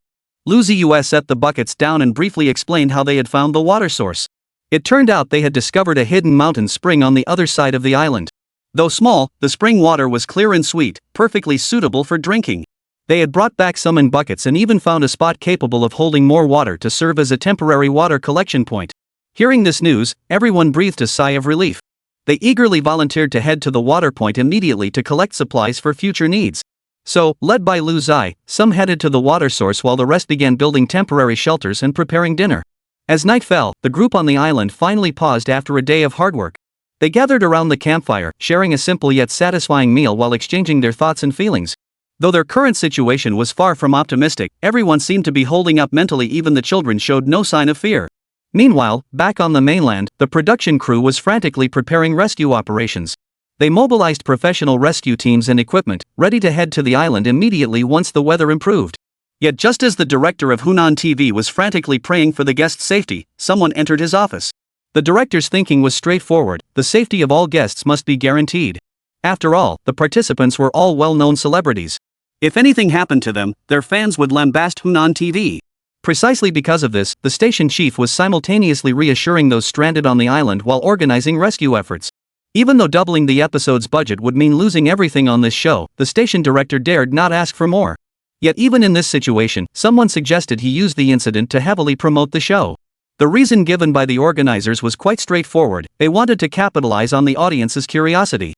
Lu Ziye set the buckets down and briefly explained how they had found the water source. It turned out they had discovered a hidden mountain spring on the other side of the island. Though small, the spring water was clear and sweet, perfectly suitable for drinking. They had brought back some in buckets and even found a spot capable of holding more water to serve as a temporary water collection point. Hearing this news, everyone breathed a sigh of relief. They eagerly volunteered to head to the water point immediately to collect supplies for future needs. So, led by Lu Ziye, some headed to the water source while the rest began building temporary shelters and preparing dinner. As night fell, the group on the island finally paused after a day of hard work. They gathered around the campfire, sharing a simple yet satisfying meal while exchanging their thoughts and feelings. Though their current situation was far from optimistic, everyone seemed to be holding up mentally. Even the children showed no sign of fear. Meanwhile, back on the mainland, the production crew was frantically preparing rescue operations. They mobilized professional rescue teams and equipment, ready to head to the island immediately once the weather improved. Yet just as the director of Hunan TV was frantically praying for the guests' safety, someone entered his office. The director's thinking was straightforward: the safety of all guests must be guaranteed. After all, the participants were all well-known celebrities. If anything happened to them, their fans would lambast Hun on TV. Precisely because of this, the station chief was simultaneously reassuring those stranded on the island while organizing rescue efforts. Even though doubling the episode's budget would mean losing everything on this show, the station director dared not ask for more. Yet even in this situation, someone suggested he use the incident to heavily promote the show. The reason given by the organizers was quite straightforward: they wanted to capitalize on the audience's curiosity.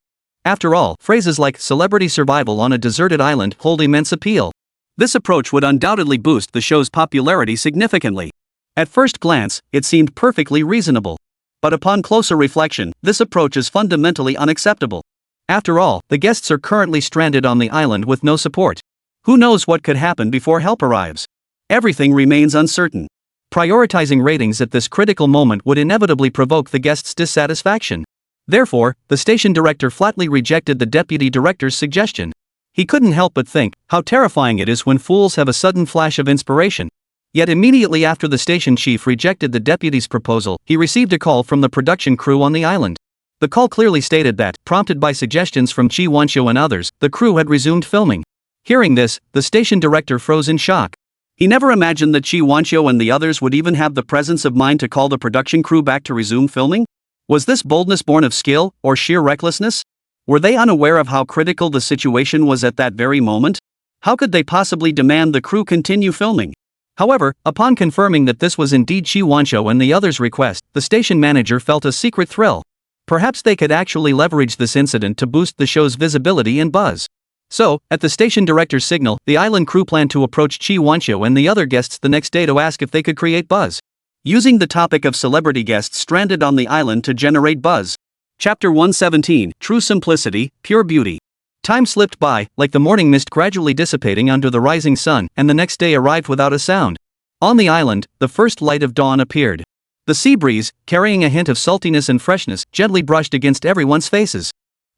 After all, phrases like "celebrity survival on a deserted island" hold immense appeal. This approach would undoubtedly boost the show's popularity significantly. At first glance, it seemed perfectly reasonable. But upon closer reflection, this approach is fundamentally unacceptable. After all, the guests are currently stranded on the island with no support. Who knows what could happen before help arrives? Everything remains uncertain. Prioritizing ratings at this critical moment would inevitably provoke the guests' dissatisfaction. Therefore, the station director flatly rejected the deputy director's suggestion. He couldn't help but think how terrifying it is when fools have a sudden flash of inspiration. Yet immediately after the station chief rejected the deputy's proposal, he received a call from the production crew on the island. The call clearly stated that, prompted by suggestions from Xi Wanxiu and others, the crew had resumed filming. Hearing this, the station director froze in shock. He never imagined that Xi Wanxiu and the others would even have the presence of mind to call the production crew back to resume filming. Was this boldness born of skill, or sheer recklessness? Were they unaware of how critical the situation was at that very moment? How could they possibly demand the crew continue filming? However, upon confirming that this was indeed Xi Wanxiu and the others' request, the station manager felt a secret thrill. Perhaps they could actually leverage this incident to boost the show's visibility and buzz. So, at the station director's signal, the island crew planned to approach Xi Wanxiu and the other guests the next day to ask if they could create buzz. Using the topic of celebrity guests stranded on the island to generate buzz. Chapter 117, True Simplicity, Pure Beauty. Time slipped by, like the morning mist gradually dissipating under the rising sun, and the next day arrived without a sound. On the island, the first light of dawn appeared. The sea breeze, carrying a hint of saltiness and freshness, gently brushed against everyone's faces.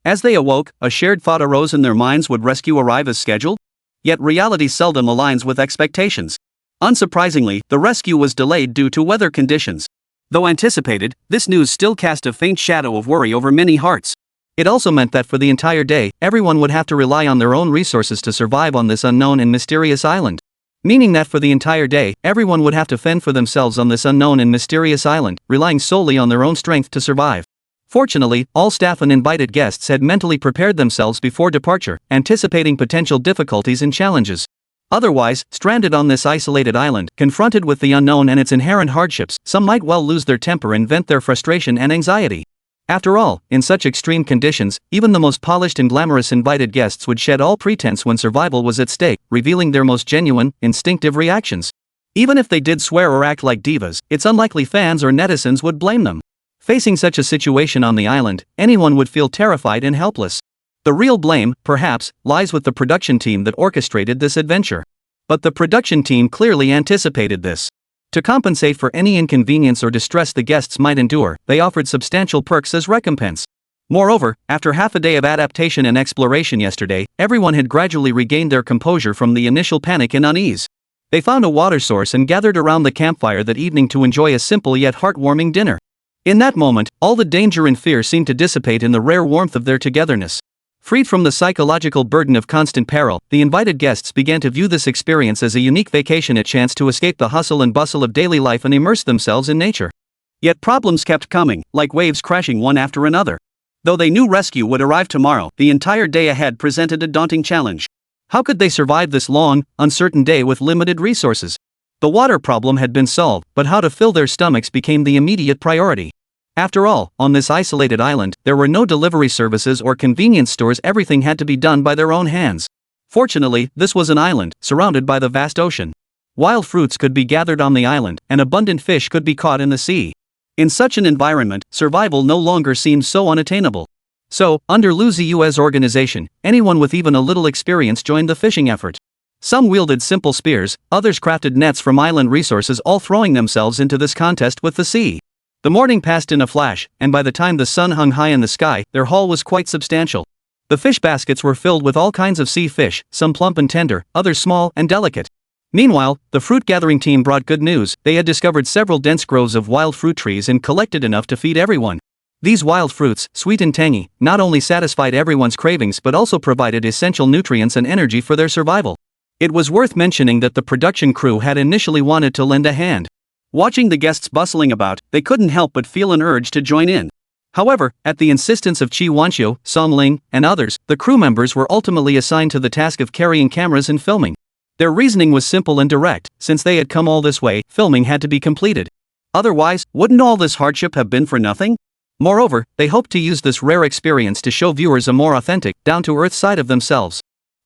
As they awoke, a shared thought arose in their minds: would rescue arrive as scheduled? Yet reality seldom aligns with expectations. Unsurprisingly, the rescue was delayed due to weather conditions. Though anticipated, this news still cast a faint shadow of worry over many hearts. It also meant that for the entire day, everyone would have to rely on their own resources to survive on this unknown and mysterious island. Meaning that for the entire day, everyone would have to fend for themselves on this unknown and mysterious island, relying solely on their own strength to survive. Fortunately, all staff and invited guests had mentally prepared themselves before departure, anticipating potential difficulties and challenges. Otherwise, stranded on this isolated island, confronted with the unknown and its inherent hardships, some might well lose their temper and vent their frustration and anxiety. After all, in such extreme conditions, even the most polished and glamorous invited guests would shed all pretense when survival was at stake, revealing their most genuine, instinctive reactions. Even if they did swear or act like divas, it's unlikely fans or netizens would blame them. Facing such a situation on the island, anyone would feel terrified and helpless. The real blame, perhaps, lies with the production team that orchestrated this adventure. But the production team clearly anticipated this. To compensate for any inconvenience or distress the guests might endure, they offered substantial perks as recompense. Moreover, after half a day of adaptation and exploration yesterday, everyone had gradually regained their composure from the initial panic and unease. They found a water source and gathered around the campfire that evening to enjoy a simple yet heartwarming dinner. In that moment, all the danger and fear seemed to dissipate in the rare warmth of their togetherness. Freed from the psychological burden of constant peril, the invited guests began to view this experience as a unique vacation, a chance to escape the hustle and bustle of daily life and immerse themselves in nature. Yet problems kept coming, like waves crashing one after another. Though they knew rescue would arrive tomorrow, the entire day ahead presented a daunting challenge. How could they survive this long, uncertain day with limited resources? The water problem had been solved, but how to fill their stomachs became the immediate priority. After all, on this isolated island, there were no delivery services or convenience stores. Everything had to be done by their own hands. Fortunately, this was an island, surrounded by the vast ocean. Wild fruits could be gathered on the island, and abundant fish could be caught in the sea. In such an environment, survival no longer seemed so unattainable. So, under Lu Ziye's organization, anyone with even a little experience joined the fishing effort. Some wielded simple spears, others crafted nets from island resources, all throwing themselves into this contest with the sea. The morning passed in a flash, and by the time the sun hung high in the sky, their haul was quite substantial. The fish baskets were filled with all kinds of sea fish, some plump and tender, others small and delicate. Meanwhile, the fruit-gathering team brought good news. They had discovered several dense groves of wild fruit trees and collected enough to feed everyone. These wild fruits, sweet and tangy, not only satisfied everyone's cravings but also provided essential nutrients and energy for their survival. It was worth mentioning that the production crew had initially wanted to lend a hand. Watching the guests bustling about, they couldn't help but feel an urge to join in. However, at the insistence of Qi Wanxiu, Song Ling, and others, the crew members were ultimately assigned to the task of carrying cameras and filming. Their reasoning was simple and direct: since they had come all this way, filming had to be completed. Otherwise, wouldn't all this hardship have been for nothing? Moreover, they hoped to use this rare experience to show viewers a more authentic, down-to-earth side of themselves.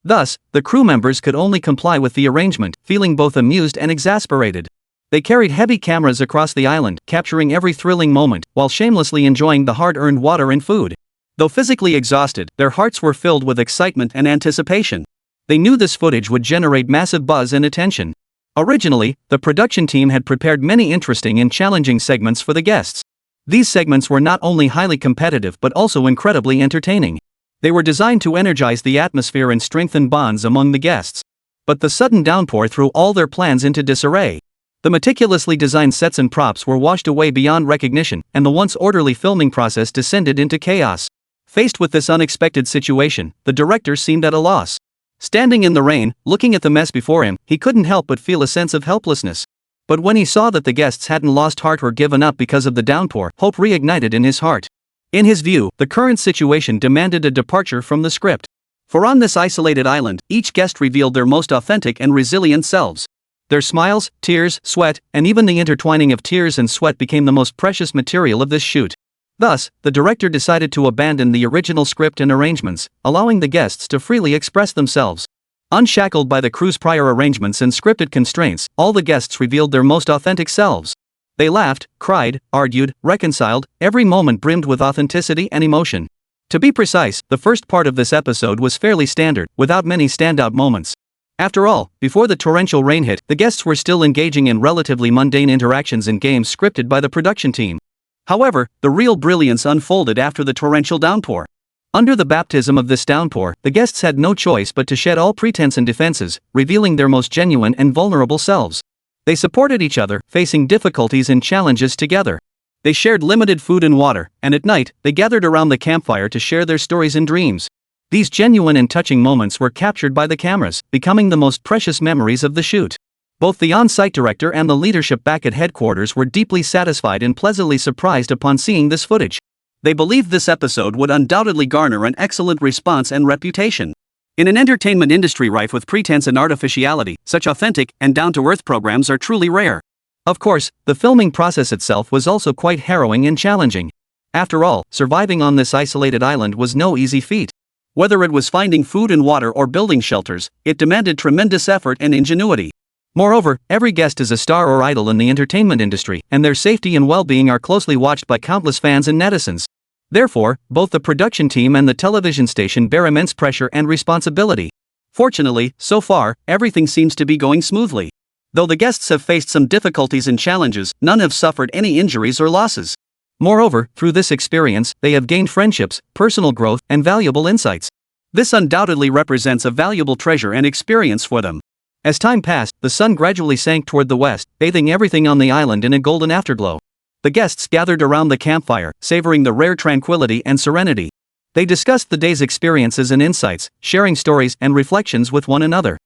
Thus, the crew members could only comply with the arrangement, feeling both amused and exasperated. They carried heavy cameras across the island, capturing every thrilling moment, while shamelessly enjoying the hard-earned water and food. Though physically exhausted, their hearts were filled with excitement and anticipation. They knew this footage would generate massive buzz and attention. Originally, the production team had prepared many interesting and challenging segments for the guests. These segments were not only highly competitive but also incredibly entertaining. They were designed to energize the atmosphere and strengthen bonds among the guests. But the sudden downpour threw all their plans into disarray. The meticulously designed sets and props were washed away beyond recognition, and the once orderly filming process descended into chaos. Faced with this unexpected situation, the director seemed at a loss. Standing in the rain, looking at the mess before him, he couldn't help but feel a sense of helplessness. But when he saw that the guests hadn't lost heart or given up because of the downpour, hope reignited in his heart. In his view, the current situation demanded a departure from the script. For on this isolated island, each guest revealed their most authentic and resilient selves. Their smiles, tears, sweat, and even the intertwining of tears and sweat became the most precious material of this shoot. Thus, the director decided to abandon the original script and arrangements, allowing the guests to freely express themselves. Unshackled by the crew's prior arrangements and scripted constraints, all the guests revealed their most authentic selves. They laughed, cried, argued, reconciled, every moment brimmed with authenticity and emotion. To be precise, the first part of this episode was fairly standard, without many standout moments. After all, before the torrential rain hit, the guests were still engaging in relatively mundane interactions and games scripted by the production team. However, the real brilliance unfolded after the torrential downpour. Under the baptism of this downpour, the guests had no choice but to shed all pretense and defenses, revealing their most genuine and vulnerable selves. They supported each other, facing difficulties and challenges together. They shared limited food and water, and at night, they gathered around the campfire to share their stories and dreams. These genuine and touching moments were captured by the cameras, becoming the most precious memories of the shoot. Both the on-site director and the leadership back at headquarters were deeply satisfied and pleasantly surprised upon seeing this footage. They believed this episode would undoubtedly garner an excellent response and reputation. In an entertainment industry rife with pretense and artificiality, such authentic and down-to-earth programs are truly rare. Of course, the filming process itself was also quite harrowing and challenging. After all, surviving on this isolated island was no easy feat. Whether it was finding food and water or building shelters, it demanded tremendous effort and ingenuity. Moreover, every guest is a star or idol in the entertainment industry, and their safety and well-being are closely watched by countless fans and netizens. Therefore, both the production team and the television station bear immense pressure and responsibility. Fortunately, so far, everything seems to be going smoothly. Though the guests have faced some difficulties and challenges, none have suffered any injuries or losses. Moreover, through this experience, they have gained friendships, personal growth, and valuable insights. This undoubtedly represents a valuable treasure and experience for them. As time passed, the sun gradually sank toward the west, bathing everything on the island in a golden afterglow. The guests gathered around the campfire, savoring the rare tranquility and serenity. They discussed the day's experiences and insights, sharing stories and reflections with one another.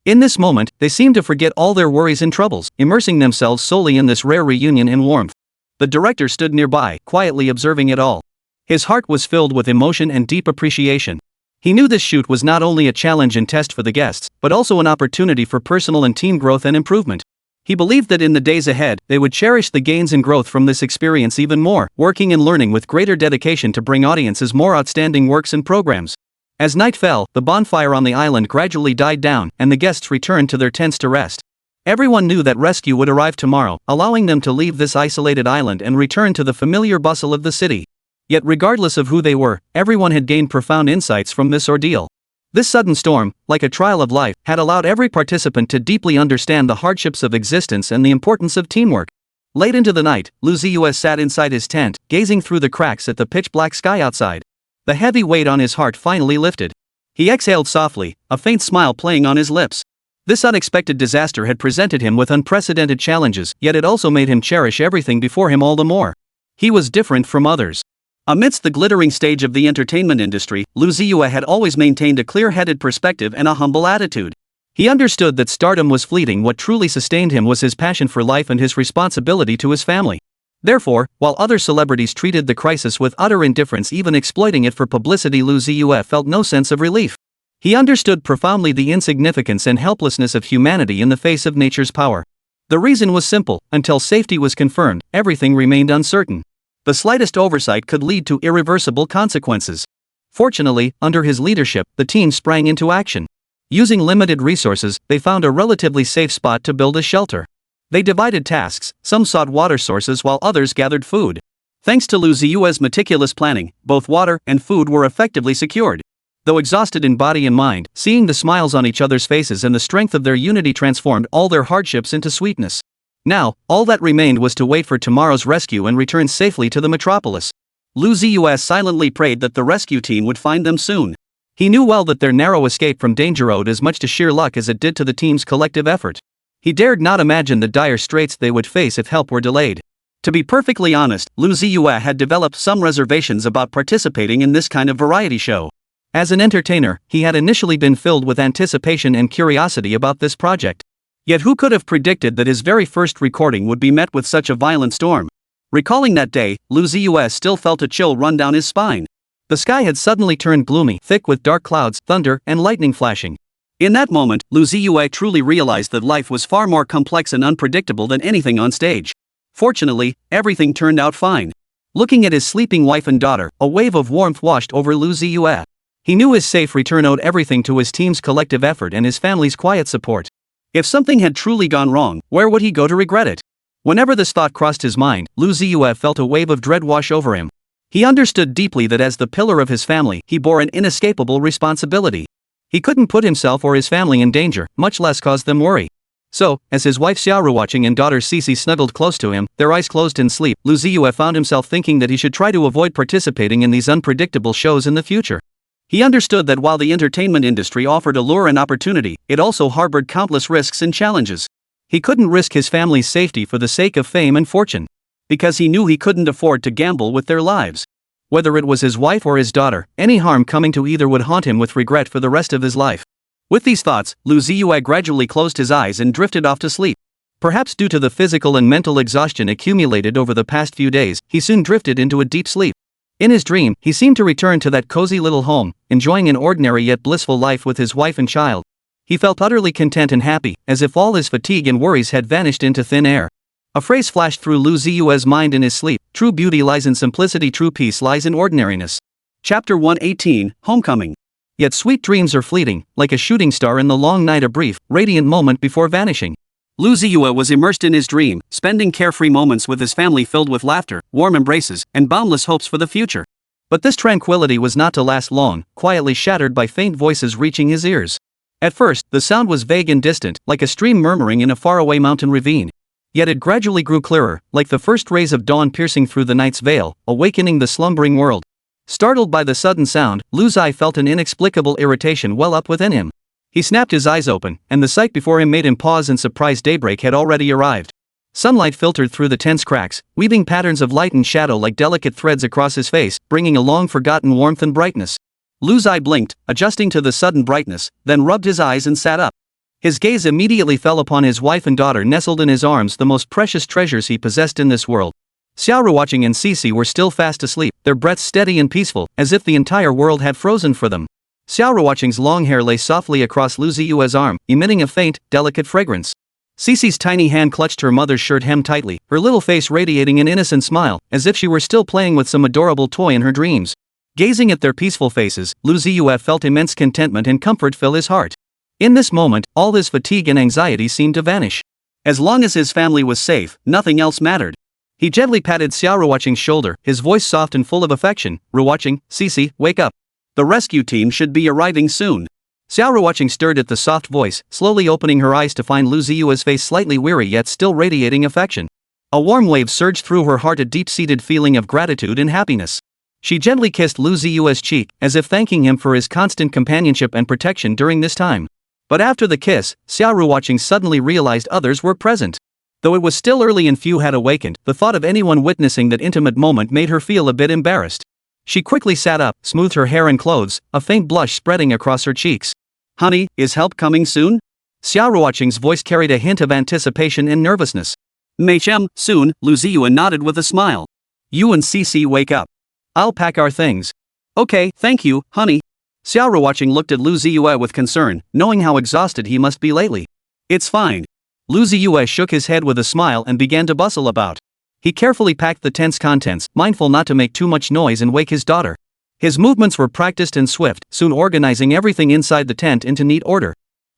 In this moment, they seemed to forget all their worries and troubles, immersing themselves solely in this rare reunion in warmth. The director stood nearby, quietly observing it all. His heart was filled with emotion and deep appreciation. He knew this shoot was not only a challenge and test for the guests, but also an opportunity for personal and team growth and improvement. He believed that in the days ahead, they would cherish the gains and growth from this experience even more, working and learning with greater dedication to bring audiences more outstanding works and programs. As night fell, the bonfire on the island gradually died down, and the guests returned to their tents to rest. Everyone knew that rescue would arrive tomorrow, allowing them to leave this isolated island and return to the familiar bustle of the city. Yet regardless of who they were, everyone had gained profound insights from this ordeal. This sudden storm, like a trial of life, had allowed every participant to deeply understand the hardships of existence and the importance of teamwork. Late into the night, Lu Ziye sat inside his tent, gazing through the cracks at the pitch-black sky outside. The heavy weight on his heart finally lifted. He exhaled softly, a faint smile playing on his lips. This unexpected disaster had presented him with unprecedented challenges, yet it also made him cherish everything before him all the more. He was different from others. Amidst the glittering stage of the entertainment industry, Lu Ziye had always maintained a clear-headed perspective and a humble attitude. He understood that stardom was fleeting. What truly sustained him was his passion for life and his responsibility to his family. Therefore, while other celebrities treated the crisis with utter indifference, even exploiting it for publicity, Lu Ziye felt no sense of relief. He understood profoundly the insignificance and helplessness of humanity in the face of nature's power. The reason was simple: until safety was confirmed, everything remained uncertain. The slightest oversight could lead to irreversible consequences. Fortunately, under his leadership, the team sprang into action. Using limited resources, they found a relatively safe spot to build a shelter. They divided tasks, some sought water sources while others gathered food. Thanks to Lu Ziye's meticulous planning, both water and food were effectively secured. Though exhausted in body and mind, seeing the smiles on each other's faces and the strength of their unity transformed all their hardships into sweetness. Now, all that remained was to wait for tomorrow's rescue and return safely to the metropolis. Lu Ziye silently prayed that the rescue team would find them soon. He knew well that their narrow escape from danger owed as much to sheer luck as it did to the team's collective effort. He dared not imagine the dire straits they would face if help were delayed. To be perfectly honest, Lu Ziye had developed some reservations about participating in this kind of variety show. As an entertainer, he had initially been filled with anticipation and curiosity about this project. Yet who could have predicted that his very first recording would be met with such a violent storm? Recalling that day, Lu Ziye still felt a chill run down his spine. The sky had suddenly turned gloomy, thick with dark clouds, thunder, and lightning flashing. In that moment, Lu Ziye truly realized that life was far more complex and unpredictable than anything on stage. Fortunately, everything turned out fine. Looking at his sleeping wife and daughter, a wave of warmth washed over Lu Ziye. He knew his safe return owed everything to his team's collective effort and his family's quiet support. If something had truly gone wrong, where would he go to regret it? Whenever this thought crossed his mind, Lu Ziye felt a wave of dread wash over him. He understood deeply that as the pillar of his family, he bore an inescapable responsibility. He couldn't put himself or his family in danger, much less cause them worry. So, as his wife Xia Ruoqing and daughter Xixi snuggled close to him, their eyes closed in sleep, Lu Ziye found himself thinking that he should try to avoid participating in these unpredictable shows in the future. He understood that while the entertainment industry offered allure and opportunity, it also harbored countless risks and challenges. He couldn't risk his family's safety for the sake of fame and fortune. Because he knew he couldn't afford to gamble with their lives. Whether it was his wife or his daughter, any harm coming to either would haunt him with regret for the rest of his life. With these thoughts, Lu Ziye gradually closed his eyes and drifted off to sleep. Perhaps due to the physical and mental exhaustion accumulated over the past few days, he soon drifted into a deep sleep. In his dream, he seemed to return to that cozy little home, enjoying an ordinary yet blissful life with his wife and child. He felt utterly content and happy, as if all his fatigue and worries had vanished into thin air. A phrase flashed through Lu Ziye's mind in his sleep: true beauty lies in simplicity, true peace lies in ordinariness. Chapter 118, Homecoming. Yet sweet dreams are fleeting, like a shooting star in the long night, a brief, radiant moment before vanishing. Lu Ziye was immersed in his dream, spending carefree moments with his family filled with laughter, warm embraces, and boundless hopes for the future. But this tranquility was not to last long, quietly shattered by faint voices reaching his ears. At first, the sound was vague and distant, like a stream murmuring in a faraway mountain ravine. Yet it gradually grew clearer, like the first rays of dawn piercing through the night's veil, awakening the slumbering world. Startled by the sudden sound, Lu Ziye felt an inexplicable irritation well up within him. He snapped his eyes open, and the sight before him made him pause in surprise. Daybreak had already arrived. Sunlight filtered through the tense cracks, weaving patterns of light and shadow like delicate threads across his face, bringing a long-forgotten warmth and brightness. Lu Ziye blinked, adjusting to the sudden brightness, then rubbed his eyes and sat up. His gaze immediately fell upon his wife and daughter nestled in his arms, the most precious treasures he possessed in this world. Xia Ruoqing and Xixi were still fast asleep, their breaths steady and peaceful, as if the entire world had frozen for them. Xia Ruoqing's long hair lay softly across Lu Ziye's arm, emitting a faint, delicate fragrance. Xixi's tiny hand clutched her mother's shirt hem tightly, her little face radiating an innocent smile, as if she were still playing with some adorable toy in her dreams. Gazing at their peaceful faces, Lu Ziye felt immense contentment and comfort fill his heart. In this moment, all his fatigue and anxiety seemed to vanish. As long as his family was safe, nothing else mattered. He gently patted Xia Ruoqing's shoulder, his voice soft and full of affection. "Ruoqing, Xixi, wake up. The rescue team should be arriving soon." Xia Ruoqing stirred at the soft voice, slowly opening her eyes to find Lu Ziye's face slightly weary yet still radiating affection. A warm wave surged through her heart, a deep-seated feeling of gratitude and happiness. She gently kissed Lu Ziye's cheek, as if thanking him for his constant companionship and protection during this time. But after the kiss, Xia Ruoqing suddenly realized others were present. Though it was still early and few had awakened, the thought of anyone witnessing that intimate moment made her feel a bit embarrassed. She quickly sat up, smoothed her hair and clothes, a faint blush spreading across her cheeks. "Honey, is help coming soon?" Xia Ruoqing's voice carried a hint of anticipation and nervousness. "Meichem, soon," Lu Ziye nodded with a smile. "You and Xixi wake up. I'll pack our things." "Okay, thank you, honey." Xia Ruoqing looked at Lu Ziye with concern, knowing how exhausted he must be lately. "It's fine." Lu Ziye shook his head with a smile and began to bustle about. He carefully packed the tent's contents, mindful not to make too much noise and wake his daughter. His movements were practiced and swift, soon organizing everything inside the tent into neat order.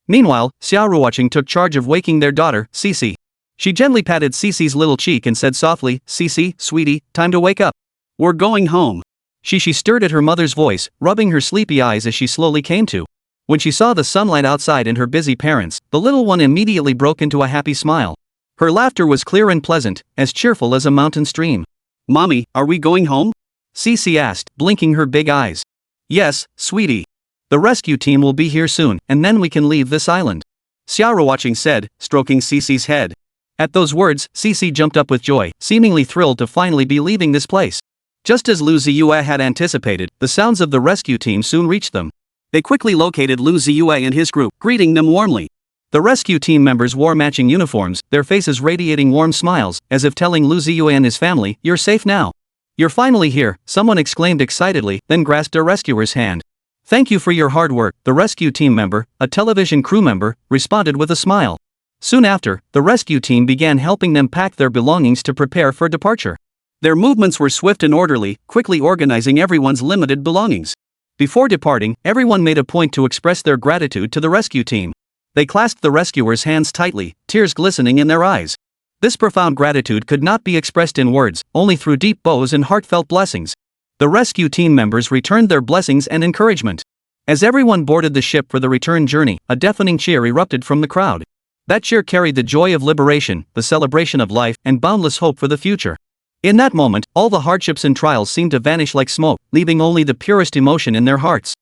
Meanwhile, Xia Ruoqing took charge of waking their daughter, Xixi. She gently patted Xixi's little cheek and said softly, "Xixi, sweetie, time to wake up. We're going home." Xixi stirred at her mother's voice, rubbing her sleepy eyes as she slowly came to. When she saw the sunlight outside and her busy parents, the little one immediately broke into a happy smile. Her laughter was clear and pleasant, as cheerful as a mountain stream. "Mommy, are we going home?" Xixi asked, blinking her big eyes. "Yes, sweetie. The rescue team will be here soon, and then we can leave this island," Xia Ruoqing said, stroking Xixi's head. At those words, Xixi jumped up with joy, seemingly thrilled to finally be leaving this place. Just as Lu Ziye had anticipated, the sounds of the rescue team soon reached them. They quickly located Lu Ziye and his group, greeting them warmly. The rescue team members wore matching uniforms, their faces radiating warm smiles, as if telling Lu Ziye and his family, "You're safe now. You're finally here," someone exclaimed excitedly, then grasped a rescuer's hand. "Thank you for your hard work," the rescue team member, a television crew member, responded with a smile. Soon after, the rescue team began helping them pack their belongings to prepare for departure. Their movements were swift and orderly, quickly organizing everyone's limited belongings. Before departing, everyone made a point to express their gratitude to the rescue team. They clasped the rescuers' hands tightly, tears glistening in their eyes. This profound gratitude could not be expressed in words, only through deep bows and heartfelt blessings. The rescue team members returned their blessings and encouragement. As everyone boarded the ship for the return journey, a deafening cheer erupted from the crowd. That cheer carried the joy of liberation, the celebration of life, and boundless hope for the future. In that moment, all the hardships and trials seemed to vanish like smoke, leaving only the purest emotion in their hearts.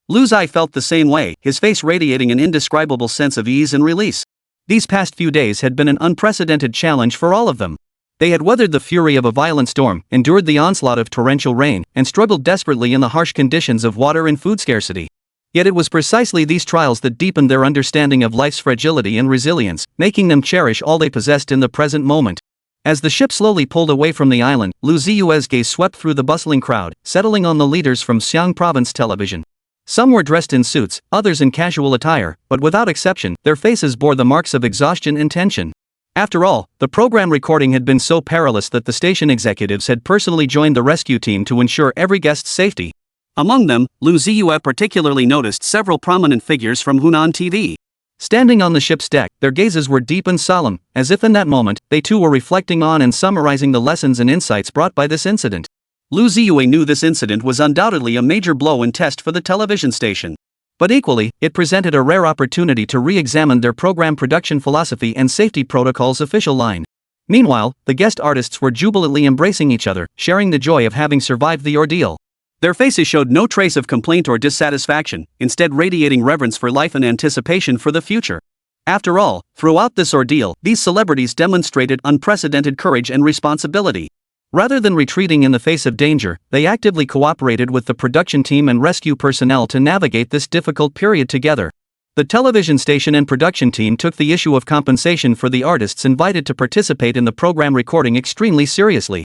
Lu Ziye felt the same way, his face radiating an indescribable sense of ease and release. These past few days had been an unprecedented challenge for all of them. They had weathered the fury of a violent storm, endured the onslaught of torrential rain, and struggled desperately in the harsh conditions of water and food scarcity. Yet it was precisely these trials that deepened their understanding of life's fragility and resilience, making them cherish all they possessed in the present moment. As the ship slowly pulled away from the island, Lu Ziye's gaze swept through the bustling crowd, settling on the leaders from Xiang Province television. Some were dressed in suits, others in casual attire, but without exception, their faces bore the marks of exhaustion and tension. After all, the program recording had been so perilous that the station executives had personally joined the rescue team to ensure every guest's safety. Among them, Lu Ziye particularly noticed several prominent figures from Hunan TV. Standing on the ship's deck, their gazes were deep and solemn, as if in that moment, they too were reflecting on and summarizing the lessons and insights brought by this incident. Lu Ziye knew this incident was undoubtedly a major blow and test for the television station. But equally, it presented a rare opportunity to re-examine their program production philosophy and safety protocols official line. Meanwhile, the guest artists were jubilantly embracing each other, sharing the joy of having survived the ordeal. Their faces showed no trace of complaint or dissatisfaction, instead radiating reverence for life and anticipation for the future. After all, throughout this ordeal, these celebrities demonstrated unprecedented courage and responsibility. Rather than retreating in the face of danger, they actively cooperated with the production team and rescue personnel to navigate this difficult period together. The television station and production team took the issue of compensation for the artists invited to participate in the program recording extremely seriously.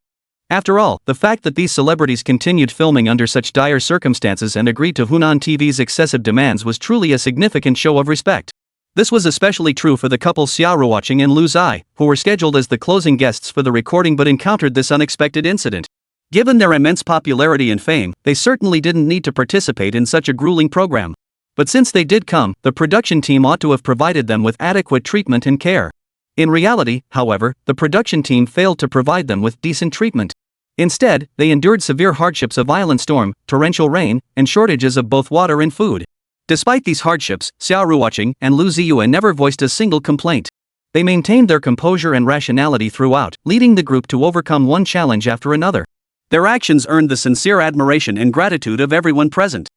After all, the fact that these celebrities continued filming under such dire circumstances and agreed to Hunan TV's excessive demands was truly a significant show of respect. This was especially true for the couple Xia Ruoqing and Lu Ziye, who were scheduled as the closing guests for the recording but encountered this unexpected incident. Given their immense popularity and fame, they certainly didn't need to participate in such a grueling program. But since they did come, the production team ought to have provided them with adequate treatment and care. In reality, however, the production team failed to provide them with decent treatment. Instead, they endured severe hardships of violent storm, torrential rain, and shortages of both water and food. Despite these hardships, Xia Ruoqing and Lu Ziye never voiced a single complaint. They maintained their composure and rationality throughout, leading the group to overcome one challenge after another. Their actions earned the sincere admiration and gratitude of everyone present.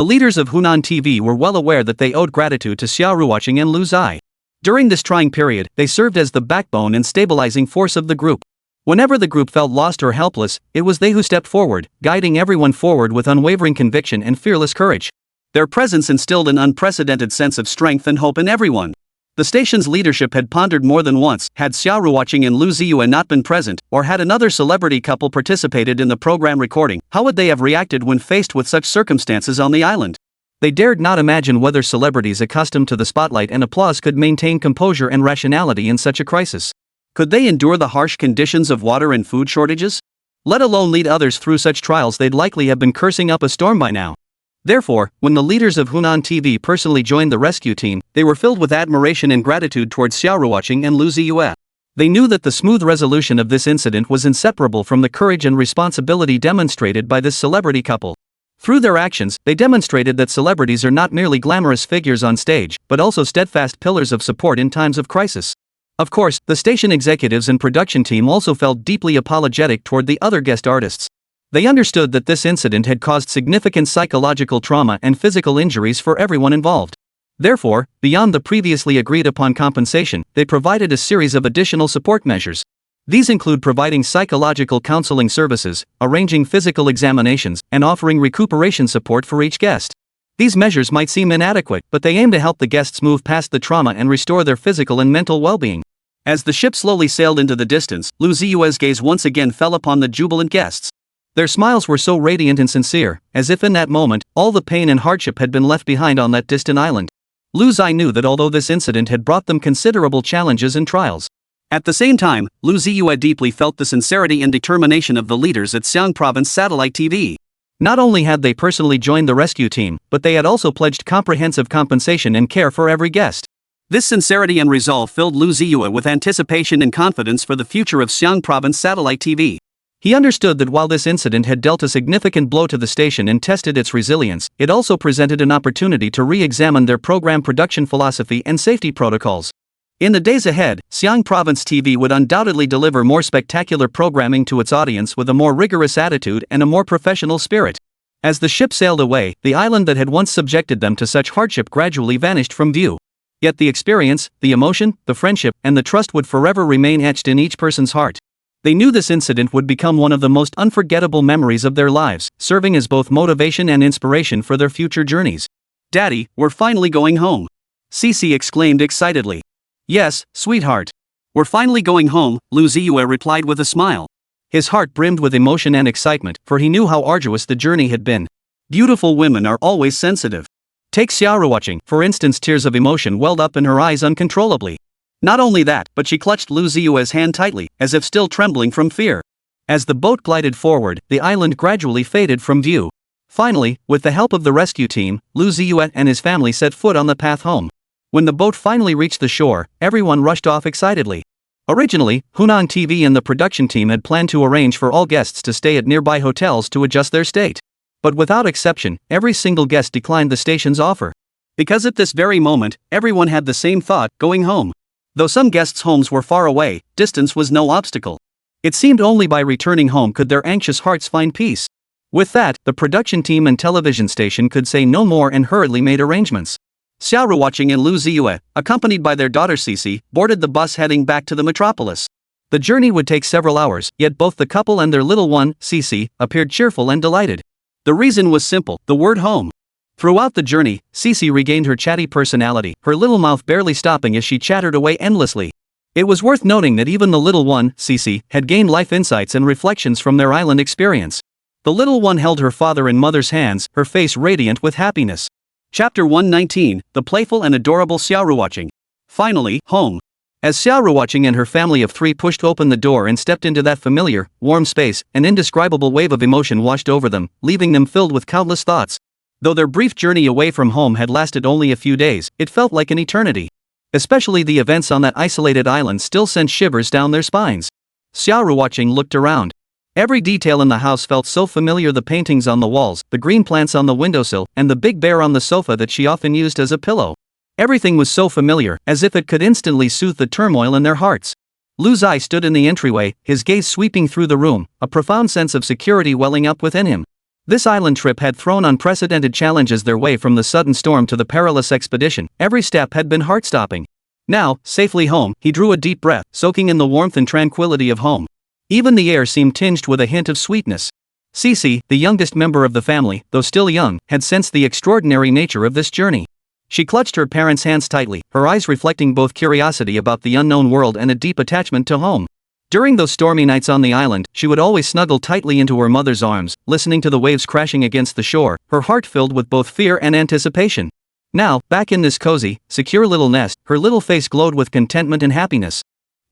The leaders of Hunan TV were well aware that they owed gratitude to Xia Ruoqing and Lu Ziye. During this trying period, they served as the backbone and stabilizing force of the group. Whenever the group felt lost or helpless, it was they who stepped forward, guiding everyone forward with unwavering conviction and fearless courage. Their presence instilled an unprecedented sense of strength and hope in everyone. The station's leadership had pondered more than once, had Xia Ruoqing and Lu Ziye not been present, or had another celebrity couple participated in the program recording, how would they have reacted when faced with such circumstances on the island? They dared not imagine whether celebrities accustomed to the spotlight and applause could maintain composure and rationality in such a crisis. Could they endure the harsh conditions of water and food shortages? Let alone lead others through such trials, they'd likely have been cursing up a storm by now. Therefore, when the leaders of Hunan TV personally joined the rescue team, they were filled with admiration and gratitude towards Xia Ruoqing and Lu Ziye. They knew that the smooth resolution of this incident was inseparable from the courage and responsibility demonstrated by this celebrity couple. Through their actions, they demonstrated that celebrities are not merely glamorous figures on stage, but also steadfast pillars of support in times of crisis. Of course, the station executives and production team also felt deeply apologetic toward the other guest artists. They understood that this incident had caused significant psychological trauma and physical injuries for everyone involved. Therefore, beyond the previously agreed upon compensation, they provided a series of additional support measures. These include providing psychological counseling services, arranging physical examinations, and offering recuperation support for each guest. These measures might seem inadequate, but they aim to help the guests move past the trauma and restore their physical and mental well-being. As the ship slowly sailed into the distance, Lu Ziye's gaze once again fell upon the jubilant guests. Their smiles were so radiant and sincere, as if in that moment, all the pain and hardship had been left behind on that distant island. Lu Ziye knew that although this incident had brought them considerable challenges and trials, at the same time, Lu Ziye deeply felt the sincerity and determination of the leaders at Xiang Province Satellite TV. Not only had they personally joined the rescue team, but they had also pledged comprehensive compensation and care for every guest. This sincerity and resolve filled Lu Ziye with anticipation and confidence for the future of Xiang Province Satellite TV. He understood that while this incident had dealt a significant blow to the station and tested its resilience, it also presented an opportunity to re-examine their program production philosophy and safety protocols. In the days ahead, Xiang Province TV would undoubtedly deliver more spectacular programming to its audience with a more rigorous attitude and a more professional spirit. As the ship sailed away, the island that had once subjected them to such hardship gradually vanished from view. Yet the experience, the emotion, the friendship, and the trust would forever remain etched in each person's heart. They knew this incident would become one of the most unforgettable memories of their lives, serving as both motivation and inspiration for their future journeys. "Daddy, we're finally going home," Xixi exclaimed excitedly. "Yes, sweetheart. We're finally going home," Lu Ziye replied with a smile. His heart brimmed with emotion and excitement, for he knew how arduous the journey had been. Beautiful women are always sensitive. Take Xia Ruoqing, for instance. Tears of emotion welled up in her eyes uncontrollably. Not only that, but she clutched Lu Ziye's hand tightly, as if still trembling from fear. As the boat glided forward, the island gradually faded from view. Finally, with the help of the rescue team, Lu Ziye and his family set foot on the path home. When the boat finally reached the shore, everyone rushed off excitedly. Originally, Hunan TV and the production team had planned to arrange for all guests to stay at nearby hotels to adjust their state. But without exception, every single guest declined the station's offer. Because at this very moment, everyone had the same thought: going home. Though some guests' homes were far away, distance was no obstacle. It seemed only by returning home could their anxious hearts find peace. With that, the production team and television station could say no more and hurriedly made arrangements. Xia Ruoqing and Lu Ziye, accompanied by their daughter Xixi, boarded the bus heading back to the metropolis. The journey would take several hours, yet both the couple and their little one, Xixi, appeared cheerful and delighted. The reason was simple: the word home. Throughout the journey, Xixi regained her chatty personality, her little mouth barely stopping as she chattered away endlessly. It was worth noting that even the little one, Xixi, had gained life insights and reflections from their island experience. The little one held her father and mother's hands, her face radiant with happiness. Chapter 119, The Playful and Adorable Xia Ruoqing. Finally, home. As Xia Ruoqing and her family of 3 pushed open the door and stepped into that familiar, warm space, an indescribable wave of emotion washed over them, leaving them filled with countless thoughts. Though their brief journey away from home had lasted only a few days, it felt like an eternity. Especially the events on that isolated island still sent shivers down their spines. Xia Ruoqing looked around. Every detail in the house felt so familiar: the paintings on the walls, the green plants on the windowsill, and the big bear on the sofa that she often used as a pillow. Everything was so familiar, as if it could instantly soothe the turmoil in their hearts. Lu Ziye stood in the entryway, his gaze sweeping through the room, a profound sense of security welling up within him. This island trip had thrown unprecedented challenges their way, from the sudden storm to the perilous expedition. Every step had been heart-stopping. Now, safely home, he drew a deep breath, soaking in the warmth and tranquility of home. Even the air seemed tinged with a hint of sweetness. Xixi, the youngest member of the family, though still young, had sensed the extraordinary nature of this journey. She clutched her parents' hands tightly, her eyes reflecting both curiosity about the unknown world and a deep attachment to home. During those stormy nights on the island, she would always snuggle tightly into her mother's arms, listening to the waves crashing against the shore, her heart filled with both fear and anticipation. Now, back in this cozy, secure little nest, her little face glowed with contentment and happiness.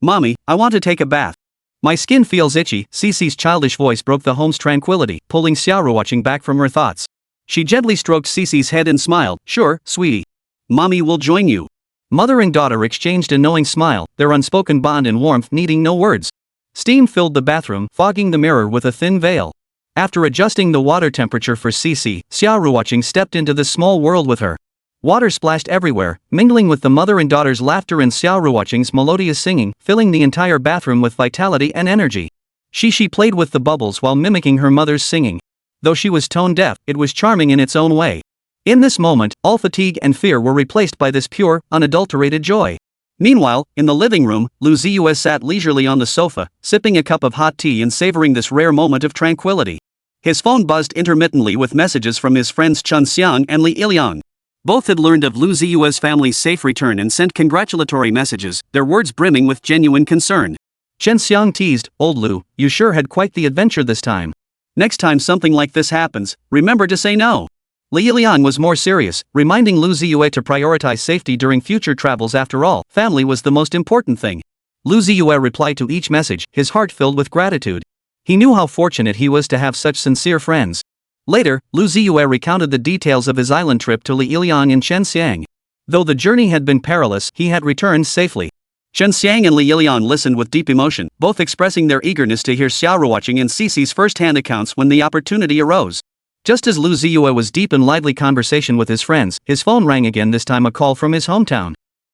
"Mommy, I want to take a bath. My skin feels itchy." Xixi's childish voice broke the home's tranquility, pulling Xia Ruoqing back from her thoughts. She gently stroked Xixi's head and smiled. "Sure, sweetie. Mommy will join you." Mother and daughter exchanged a knowing smile, their unspoken bond and warmth needing no words. Steam filled the bathroom, fogging the mirror with a thin veil. After adjusting the water temperature for Xixi, Xia Ruoqing stepped into this small world with her. Water splashed everywhere, mingling with the mother and daughter's laughter and Xia Ruoqing's melodious singing, filling the entire bathroom with vitality and energy. Xixi played with the bubbles while mimicking her mother's singing. Though she was tone-deaf, it was charming in its own way. In this moment, all fatigue and fear were replaced by this pure, unadulterated joy. Meanwhile, in the living room, Lu Ziye sat leisurely on the sofa, sipping a cup of hot tea and savoring this rare moment of tranquility. His phone buzzed intermittently with messages from his friends Chun Xiang and Li Iliang. Both had learned of Lu Ziye's family's safe return and sent congratulatory messages, their words brimming with genuine concern. Chen Xiang teased, "Old Lu, you sure had quite the adventure this time. Next time something like this happens, remember to say no." Li Iliang was more serious, reminding Lu Ziye to prioritize safety during future travels. After all, family was the most important thing. Lu Ziye replied to each message, his heart filled with gratitude. He knew how fortunate he was to have such sincere friends. Later, Lu Ziye recounted the details of his island trip to Li Iliang and Chen Xiang. Though the journey had been perilous, he had returned safely. Chen Xiang and Li Iliang listened with deep emotion, both expressing their eagerness to hear Xia Ruoqing and Xixi's first-hand accounts when the opportunity arose. Just as Lu Ziye was deep in lively conversation with his friends, his phone rang again, this time a call from his hometown.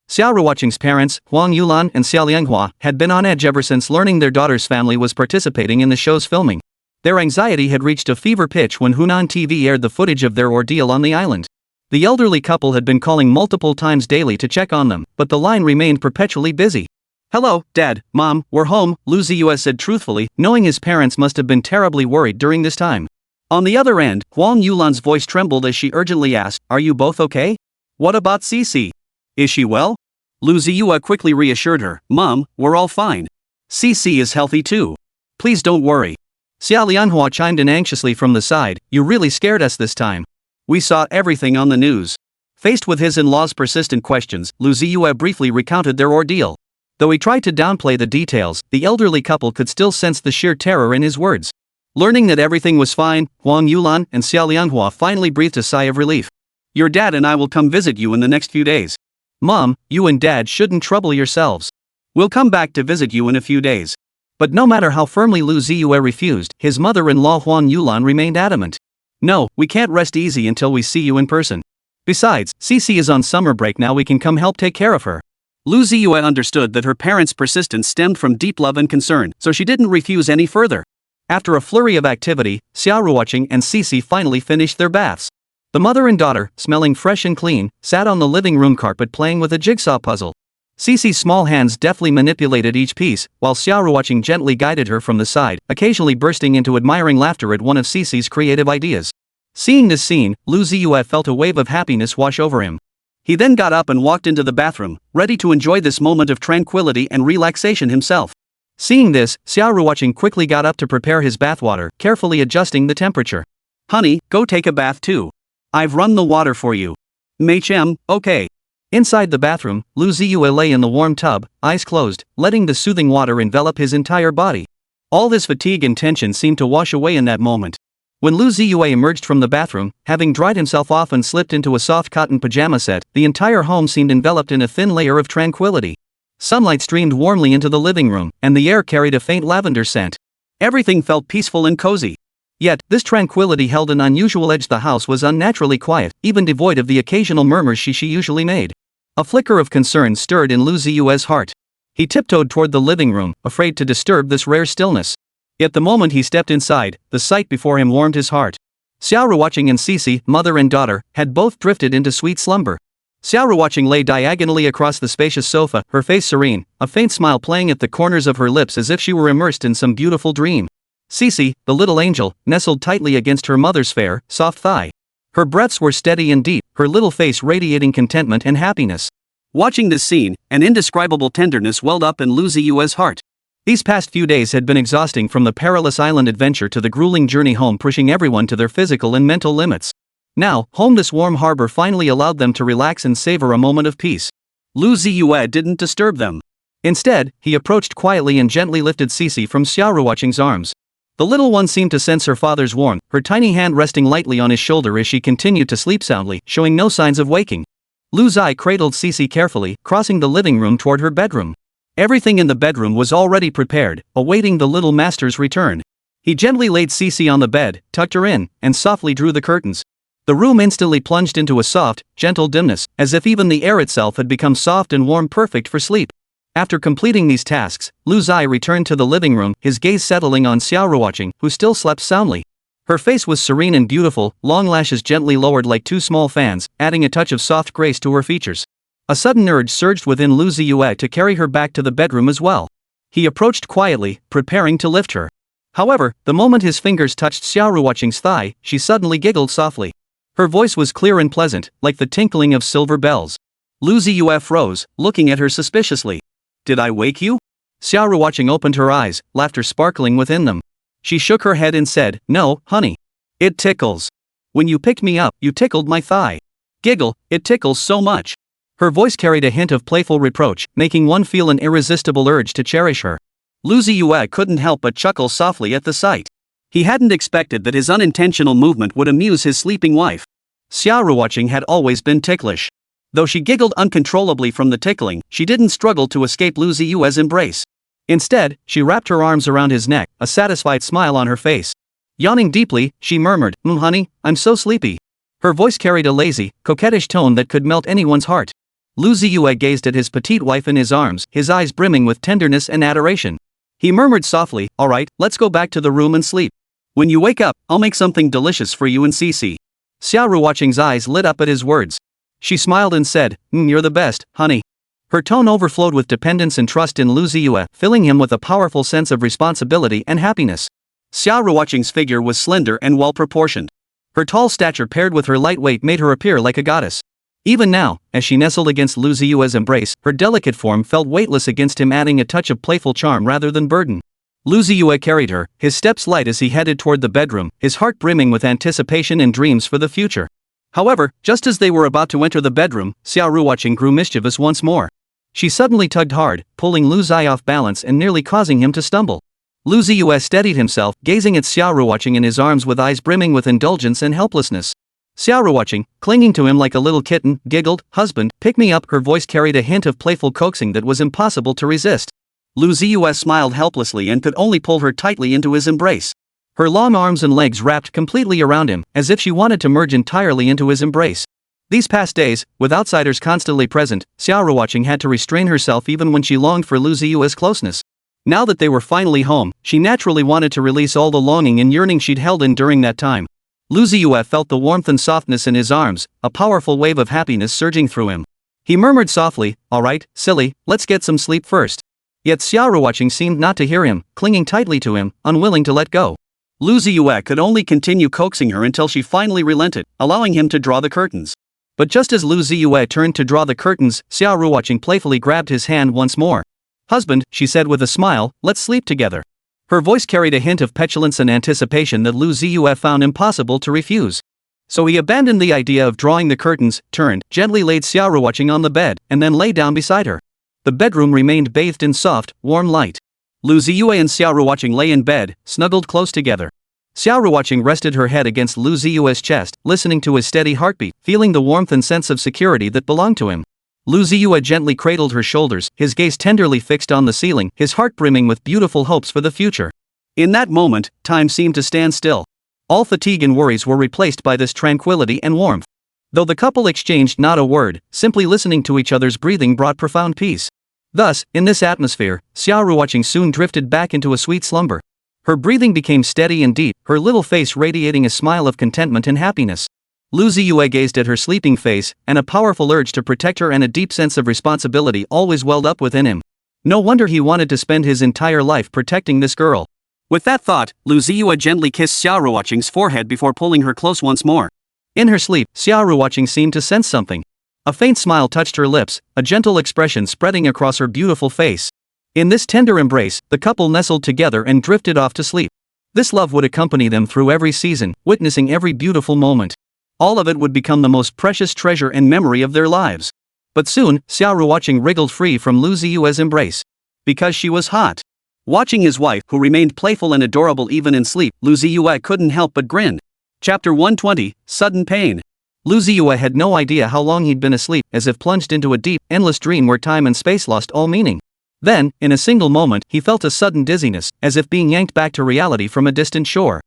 Xia Ruoqing's parents, Huang Yulan and Xia Lianghua, had been on edge ever since learning their daughter's family was participating in the show's filming. Their anxiety had reached a fever pitch when Hunan TV aired the footage of their ordeal on the island. The elderly couple had been calling multiple times daily to check on them, but the line remained perpetually busy. "Hello, Dad, Mom, we're home," Lu Ziye said truthfully, knowing his parents must have been terribly worried during this time. On the other end, Huang Yulan's voice trembled as she urgently asked, "Are you both okay? What about Xixi? Is she well?" Lu Ziye quickly reassured her, "Mom, we're all fine. Xixi is healthy too. Please don't worry." Xia Lianghua chimed in anxiously from the side, "You really scared us this time. We saw everything on the news." Faced with his in-law's persistent questions, Lu Ziye briefly recounted their ordeal. Though he tried to downplay the details, the elderly couple could still sense the sheer terror in his words. Learning that everything was fine, Huang Yulan and Xia Lianghua finally breathed a sigh of relief. "Your dad and I will come visit you in the next few days. Mom, you and Dad shouldn't trouble yourselves. We'll come back to visit you in a few days." But no matter how firmly Lu Ziye refused, his mother-in-law Huang Yulan remained adamant. "No, we can't rest easy until we see you in person. Besides, Xixi is on summer break now, we can come help take care of her." Lu Ziye understood that her parents' persistence stemmed from deep love and concern, so she didn't refuse any further. After a flurry of activity, Xia Ruoqing and Xixi finally finished their baths. The mother and daughter, smelling fresh and clean, sat on the living room carpet playing with a jigsaw puzzle. Xixi's small hands deftly manipulated each piece, while Xia Ruoqing gently guided her from the side, occasionally bursting into admiring laughter at one of Xixi's creative ideas. Seeing this scene, Lu Ziye felt a wave of happiness wash over him. He then got up and walked into the bathroom, ready to enjoy this moment of tranquility and relaxation himself. Seeing this, Xia Ruoqing quickly got up to prepare his bathwater, carefully adjusting the temperature. "Honey, go take a bath too. I've run the water for you." "Machem, okay." Inside the bathroom, Lu Ziye lay in the warm tub, eyes closed, letting the soothing water envelop his entire body. All this fatigue and tension seemed to wash away in that moment. When Lu Ziye emerged from the bathroom, having dried himself off and slipped into a soft cotton pajama set, the entire home seemed enveloped in a thin layer of tranquility. Sunlight streamed warmly into the living room, and the air carried a faint lavender scent. Everything felt peaceful and cozy. Yet, this tranquility held an unusual edge. The house was unnaturally quiet, even devoid of the occasional murmurs she usually made. A flicker of concern stirred in Lu Ziye's heart. He tiptoed toward the living room, afraid to disturb this rare stillness. Yet the moment he stepped inside, the sight before him warmed his heart. Xia Ruoqing and Xixi, mother and daughter, had both drifted into sweet slumber. Xia Ruoqing lay diagonally across the spacious sofa, her face serene, a faint smile playing at the corners of her lips as if she were immersed in some beautiful dream. Xixi, the little angel, nestled tightly against her mother's fair, soft thigh. Her breaths were steady and deep, her little face radiating contentment and happiness. Watching this scene, an indescribable tenderness welled up in Lu Ziye's heart. These past few days had been exhausting, from the perilous island adventure to the grueling journey home, pushing everyone to their physical and mental limits. Now, home, this warm harbor finally allowed them to relax and savor a moment of peace. Lu Ziye didn't disturb them. Instead, he approached quietly and gently lifted Xixi from Xia Ruoqing's arms. The little one seemed to sense her father's warmth, her tiny hand resting lightly on his shoulder as she continued to sleep soundly, showing no signs of waking. Lu Ziye cradled Xixi carefully, crossing the living room toward her bedroom. Everything in the bedroom was already prepared, awaiting the little master's return. He gently laid Xixi on the bed, tucked her in, and softly drew the curtains. The room instantly plunged into a soft, gentle dimness, as if even the air itself had become soft and warm, perfect for sleep. After completing these tasks, Lu Ziye returned to the living room, his gaze settling on Xia Ruoqing, who still slept soundly. Her face was serene and beautiful, long lashes gently lowered like two small fans, adding a touch of soft grace to her features. A sudden urge surged within Lu Ziye to carry her back to the bedroom as well. He approached quietly, preparing to lift her. However, the moment his fingers touched Xia Ruoqing's thigh, she suddenly giggled softly. Her voice was clear and pleasant, like the tinkling of silver bells. Lu Ziye froze, looking at her suspiciously. "Did I wake you?" Xia Ruoqing opened her eyes, laughter sparkling within them. She shook her head and said, "No, honey. It tickles. When you picked me up, you tickled my thigh. Giggle, it tickles so much." Her voice carried a hint of playful reproach, making one feel an irresistible urge to cherish her. Lu Ziye couldn't help but chuckle softly at the sight. He hadn't expected that his unintentional movement would amuse his sleeping wife. Xia Ruoqing had always been ticklish. Though she giggled uncontrollably from the tickling, she didn't struggle to escape Lu Ziye's embrace. Instead, she wrapped her arms around his neck, a satisfied smile on her face. Yawning deeply, she murmured, honey, I'm so sleepy." Her voice carried a lazy, coquettish tone that could melt anyone's heart. Lu Ziye gazed at his petite wife in his arms, his eyes brimming with tenderness and adoration. He murmured softly, "All right, let's go back to the room and sleep. When you wake up, I'll make something delicious for you and Xixi." Xia Ruoqing's eyes lit up at his words. She smiled and said, "You're the best, honey." Her tone overflowed with dependence and trust in Lu Ziye, filling him with a powerful sense of responsibility and happiness. Xia Ruoqing's figure was slender and well-proportioned. Her tall stature paired with her light weight made her appear like a goddess. Even now, as she nestled against Lu Ziye's embrace, her delicate form felt weightless against him, adding a touch of playful charm rather than burden. Lu Ziye carried her, his steps light as he headed toward the bedroom, his heart brimming with anticipation and dreams for the future. However, just as they were about to enter the bedroom, Xia Ruoqing grew mischievous once more. She suddenly tugged hard, pulling Lu Ziye off balance and nearly causing him to stumble. Lu Ziye steadied himself, gazing at Xia Ruoqing in his arms with eyes brimming with indulgence and helplessness. Xia Ruoqing, clinging to him like a little kitten, giggled, "Husband, pick me up." Her voice carried a hint of playful coaxing that was impossible to resist. Lu Ziye smiled helplessly and could only pull her tightly into his embrace. Her long arms and legs wrapped completely around him, as if she wanted to merge entirely into his embrace. These past days, with outsiders constantly present, Xia Ruoqing had to restrain herself even when she longed for Lu Ziye's closeness. Now that they were finally home, she naturally wanted to release all the longing and yearning she'd held in during that time. Lu Ziye felt the warmth and softness in his arms, a powerful wave of happiness surging through him. He murmured softly, "All right, silly, let's get some sleep first." Yet Xia Ruoqing seemed not to hear him, clinging tightly to him, unwilling to let go. Lu Ziye could only continue coaxing her until she finally relented, allowing him to draw the curtains. But just as Lu Ziye turned to draw the curtains, Xia Ruoqing playfully grabbed his hand once more. "Husband," she said with a smile, "let's sleep together." Her voice carried a hint of petulance and anticipation that Lu Ziye found impossible to refuse. So he abandoned the idea of drawing the curtains, turned, gently laid Xia Ruoqing on the bed, and then lay down beside her. The bedroom remained bathed in soft, warm light. Lu Ziye and Xia Ruoqing lay in bed, snuggled close together. Xia Ruoqing rested her head against Lu Ziye's chest, listening to his steady heartbeat, feeling the warmth and sense of security that belonged to him. Lu Ziye gently cradled her shoulders, his gaze tenderly fixed on the ceiling, his heart brimming with beautiful hopes for the future. In that moment, time seemed to stand still. All fatigue and worries were replaced by this tranquility and warmth. Though the couple exchanged not a word, simply listening to each other's breathing brought profound peace. Thus, in this atmosphere, Xia Ruoqing soon drifted back into a sweet slumber. Her breathing became steady and deep, her little face radiating a smile of contentment and happiness. Lu Ziye gazed at her sleeping face, and a powerful urge to protect her and a deep sense of responsibility always welled up within him. No wonder he wanted to spend his entire life protecting this girl. With that thought, Lu Ziye gently kissed Xia Ruoqing's forehead before pulling her close once more. In her sleep, Xia Ruoqing seemed to sense something. A faint smile touched her lips, a gentle expression spreading across her beautiful face. In this tender embrace, the couple nestled together and drifted off to sleep. This love would accompany them through every season, witnessing every beautiful moment. All of it would become the most precious treasure and memory of their lives. But soon, Xia Ruoqing wriggled free from Lu Ziye's embrace. Because she was hot. Watching his wife, who remained playful and adorable even in sleep, Lu Ziye couldn't help but grin. Chapter 120, Sudden Pain. Lu Ziye had no idea how long he'd been asleep, as if plunged into a deep, endless dream where time and space lost all meaning. Then, in a single moment, he felt a sudden dizziness, as if being yanked back to reality from a distant shore.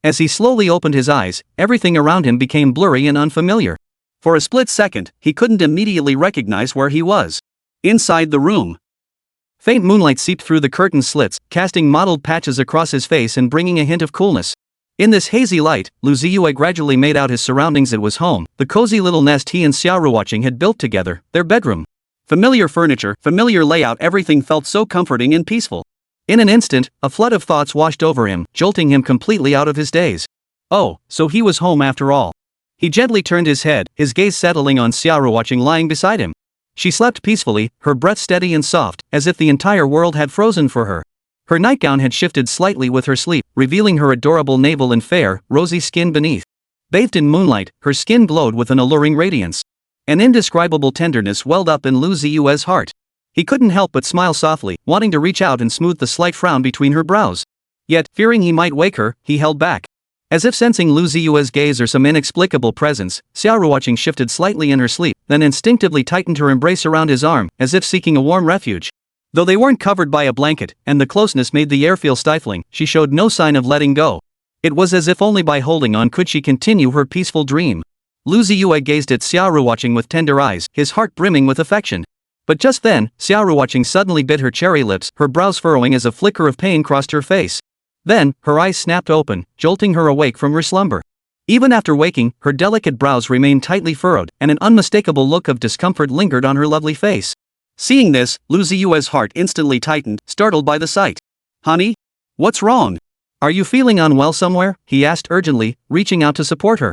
As he slowly opened his eyes, everything around him became blurry and unfamiliar. For a split second, he couldn't immediately recognize where he was. Inside the room. Faint moonlight seeped through the curtain slits, casting mottled patches across his face and bringing a hint of coolness. In this hazy light, Lu Ziye gradually made out his surroundings. It was home, the cozy little nest he and Xia Ruoqing had built together, their bedroom. Familiar furniture, familiar layout, everything felt so comforting and peaceful. In an instant, a flood of thoughts washed over him, jolting him completely out of his daze. Oh, so he was home after all. He gently turned his head, his gaze settling on Xia Ruoqing lying beside him. She slept peacefully, her breath steady and soft, as if the entire world had frozen for her. Her nightgown had shifted slightly with her sleep, revealing her adorable navel and fair, rosy skin beneath. Bathed in moonlight, her skin glowed with an alluring radiance. An indescribable tenderness welled up in Lu Ziye's heart. He couldn't help but smile softly, wanting to reach out and smooth the slight frown between her brows. Yet, fearing he might wake her, he held back. As if sensing Lu Ziye's gaze or some inexplicable presence, Xia Ruoqing shifted slightly in her sleep, then instinctively tightened her embrace around his arm, as if seeking a warm refuge. Though they weren't covered by a blanket, and the closeness made the air feel stifling, she showed no sign of letting go. It was as if only by holding on could she continue her peaceful dream. Lu Ziye gazed at Xia Ruoqing with tender eyes, his heart brimming with affection. But just then, Xia Ruoqing suddenly bit her cherry lips, her brows furrowing as a flicker of pain crossed her face. Then, her eyes snapped open, jolting her awake from her slumber. Even after waking, her delicate brows remained tightly furrowed, and an unmistakable look of discomfort lingered on her lovely face. Seeing this, Lu Ziye's heart instantly tightened, startled by the sight. "Honey? What's wrong? Are you feeling unwell somewhere?" he asked urgently, reaching out to support her.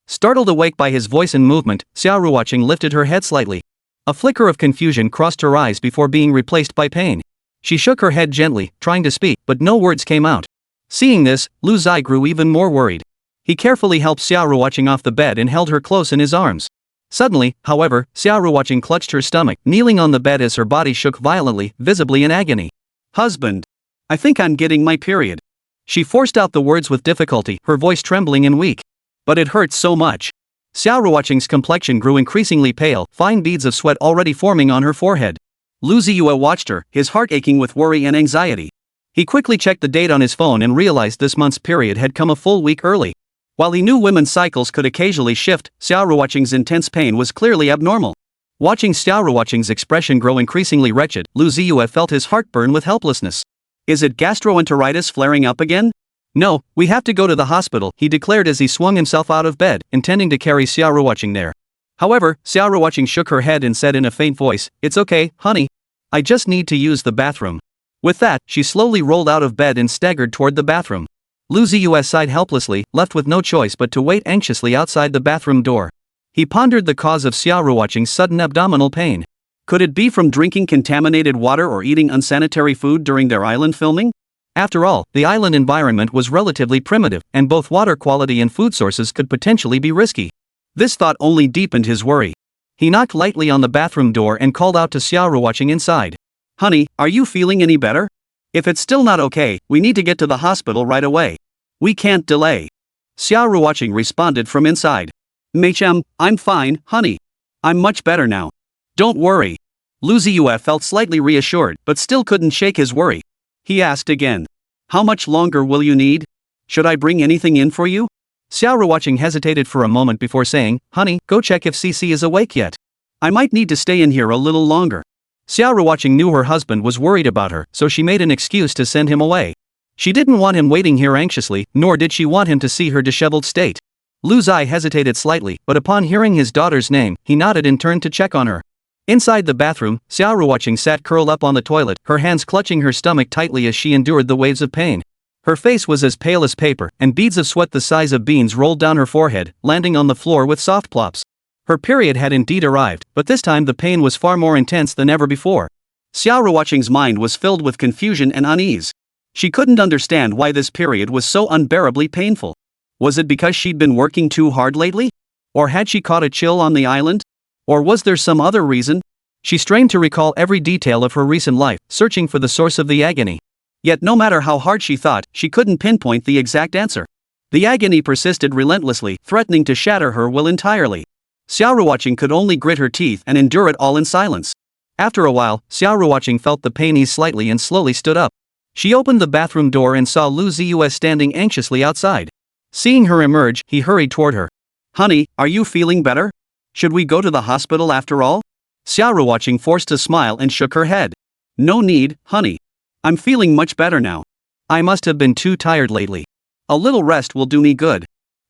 Startled awake by his voice and movement, Xia Ruoqing lifted her head slightly. A flicker of confusion crossed her eyes before being replaced by pain. She shook her head gently, trying to speak, but no words came out. Seeing this, Lu Ziye grew even more worried. He carefully helped Xia Ruoqing off the bed and held her close in his arms. Suddenly, however, Xia Ruoqing clutched her stomach, kneeling on the bed as her body shook violently, visibly in agony. "Husband, I think I'm getting my period." She forced out the words with difficulty, her voice trembling and weak. "But it hurts so much." Xia Ruoqing's complexion grew increasingly pale, fine beads of sweat already forming on her forehead. Lu Ziye watched her, his heart aching with worry and anxiety. He quickly checked the date on his phone and realized this month's period had come a full week early. While he knew women's cycles could occasionally shift, Xia Ruoqing's intense pain was clearly abnormal. Watching Xia Ruoqing's expression grow increasingly wretched, Lu Ziye felt his heart burn with helplessness. "Is it gastroenteritis flaring up again?" "No, we have to go to the hospital," he declared as he swung himself out of bed, intending to carry Xia Ruoqing there. However, Xia Ruoqing shook her head and said in a faint voice, "It's okay, honey. I just need to use the bathroom." With that, she slowly rolled out of bed and staggered toward the bathroom. Lu Ziye sighed helplessly, left with no choice but to wait anxiously outside the bathroom door. He pondered the cause of Xia Ruoqing's sudden abdominal pain. Could it be from drinking contaminated water or eating unsanitary food during their island filming? After all, the island environment was relatively primitive, and both water quality and food sources could potentially be risky. This thought only deepened his worry. He knocked lightly on the bathroom door and called out to Xia Ruoqing inside. "Honey, are you feeling any better? If it's still not okay, we need to get to the hospital right away. We can't delay." Xia Ruoqing responded from inside. "Machem, I'm fine, honey. I'm much better now. Don't worry." Lu Ziye felt slightly reassured, but still couldn't shake his worry. He asked again. "How much longer will you need? Should I bring anything in for you?" Xia Ruoqing hesitated for a moment before saying, "Honey, go check if Xixi is awake yet. I might need to stay in here a little longer." Xia Ruoqing knew her husband was worried about her, so she made an excuse to send him away. She didn't want him waiting here anxiously, nor did she want him to see her disheveled state. Lu Ziye hesitated slightly, but upon hearing his daughter's name, he nodded and turned to check on her. Inside the bathroom, Xia Ruoqing sat curled up on the toilet, her hands clutching her stomach tightly as she endured the waves of pain. Her face was as pale as paper, and beads of sweat the size of beans rolled down her forehead, landing on the floor with soft plops. Her period had indeed arrived, but this time the pain was far more intense than ever before. Xia Ruoqing's mind was filled with confusion and unease. She couldn't understand why this period was so unbearably painful. Was it because she'd been working too hard lately? Or had she caught a chill on the island? Or was there some other reason? She strained to recall every detail of her recent life, searching for the source of the agony. Yet no matter how hard she thought, she couldn't pinpoint the exact answer. The agony persisted relentlessly, threatening to shatter her will entirely. Xia Ruoqing could only grit her teeth and endure it all in silence. After a while, Xia Ruoqing felt the pain ease slightly and slowly stood up. She opened the bathroom door and saw Lu Ziye standing anxiously outside. Seeing her emerge, he hurried toward her. "Honey, are you feeling better? Should we go to the hospital after all?" Xia Ruoqing forced a smile and shook her head. "No need, honey. I'm feeling much better now. I must have been too tired lately. A little rest will do me good."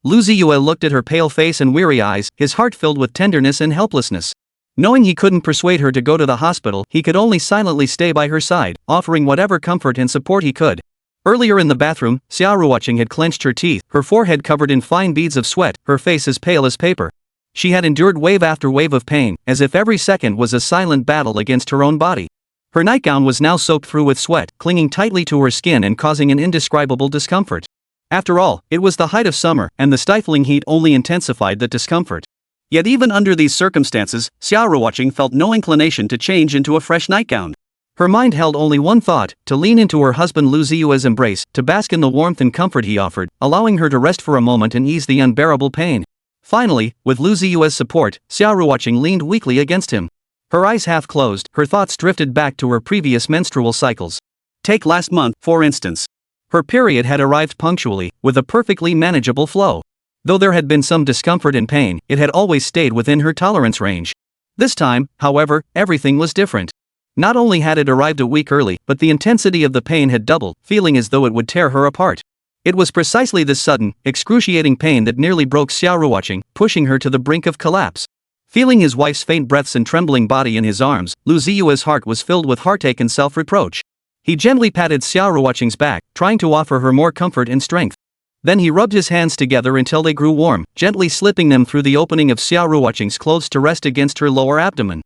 Lu Ziye looked at her pale face and weary eyes, his heart filled with tenderness and helplessness. Knowing he couldn't persuade her to go to the hospital, he could only silently stay by her side, offering whatever comfort and support he could. Earlier in the bathroom, Xia Ruoqing had clenched her teeth, her forehead covered in fine beads of sweat, her face as pale as paper. She had endured wave after wave of pain, as if every second was a silent battle against her own body. Her nightgown was now soaked through with sweat, clinging tightly to her skin and causing an indescribable discomfort. After all, it was the height of summer, and the stifling heat only intensified the discomfort. Yet even under these circumstances, Xia Ruoqing felt no inclination to change into a fresh nightgown. Her mind held only one thought, to lean into her husband Lu Ziye's embrace, to bask in the warmth and comfort he offered, allowing her to rest for a moment and ease the unbearable pain. Finally, with Lu Ziye's support, Xia Ruoqing leaned weakly against him. Her eyes half closed, her thoughts drifted back to her previous menstrual cycles. Take last month, for instance. Her period had arrived punctually, with a perfectly manageable flow. Though there had been some discomfort and pain, it had always stayed within her tolerance range. This time, however, everything was different. Not only had it arrived a week early, but the intensity of the pain had doubled, feeling as though it would tear her apart. It was precisely this sudden, excruciating pain that nearly broke Xia Ruoqing, pushing her to the brink of collapse. Feeling his wife's faint breaths and trembling body in his arms, Lu Ziye's heart was filled with heartache and self-reproach. He gently patted Xia Ruoqing's back, trying to offer her more comfort and strength. Then he rubbed his hands together until they grew warm, gently slipping them through the opening of Xia Ruoqing's clothes to rest against her lower abdomen.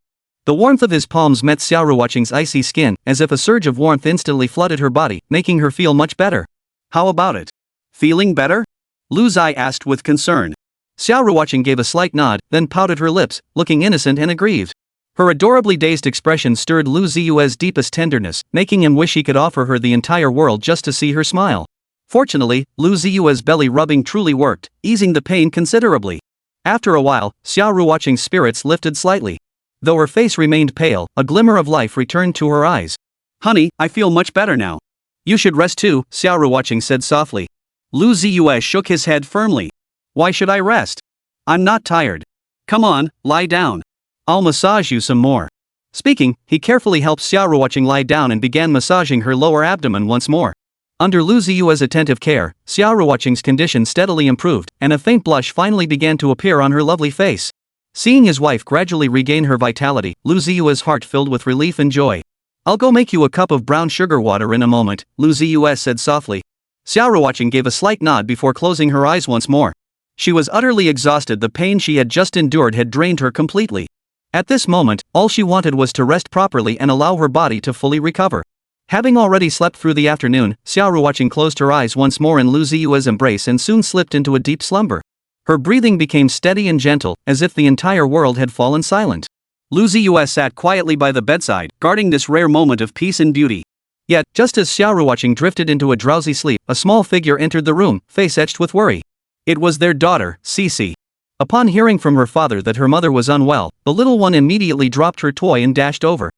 The warmth of his palms met Xia Ruoqing's icy skin, as if a surge of warmth instantly flooded her body, making her feel much better. "How about it? Feeling better?" Lu Ziye asked with concern. Xia Ruoqing gave a slight nod, then pouted her lips, looking innocent and aggrieved. Her adorably dazed expression stirred Lu Ziye's deepest tenderness, making him wish he could offer her the entire world just to see her smile. Fortunately, Lu Ziye's belly rubbing truly worked, easing the pain considerably. After a while, Xia Ruoqing's spirits lifted slightly. Though her face remained pale, a glimmer of life returned to her eyes. "Honey, I feel much better now. You should rest too," Xia Ruoqing said softly. Lu Ziye shook his head firmly. "Why should I rest? I'm not tired. Come on, lie down. I'll massage you some more." Speaking, he carefully helped Xia Ruoqing lie down and began massaging her lower abdomen once more. Under Lu Ziye's attentive care, Xia Ruoqing's condition steadily improved, and a faint blush finally began to appear on her lovely face. Seeing his wife gradually regain her vitality, Lu Ziye's heart filled with relief and joy. "I'll go make you a cup of brown sugar water in a moment," Lu Ziye said softly. Xia Ruoqing gave a slight nod before closing her eyes once more. She was utterly exhausted. The pain she had just endured had drained her completely. At this moment, all she wanted was to rest properly and allow her body to fully recover. Having already slept through the afternoon, Xia Ruoqing closed her eyes once more in Lu Ziye's embrace and soon slipped into a deep slumber. Her breathing became steady and gentle, as if the entire world had fallen silent. Lu Ziye sat quietly by the bedside, guarding this rare moment of peace and beauty. Yet, just as Xia Ruoqing drifted into a drowsy sleep, a small figure entered the room, face etched with worry. It was their daughter, Xixi. Upon hearing from her father that her mother was unwell, the little one immediately dropped her toy and dashed over.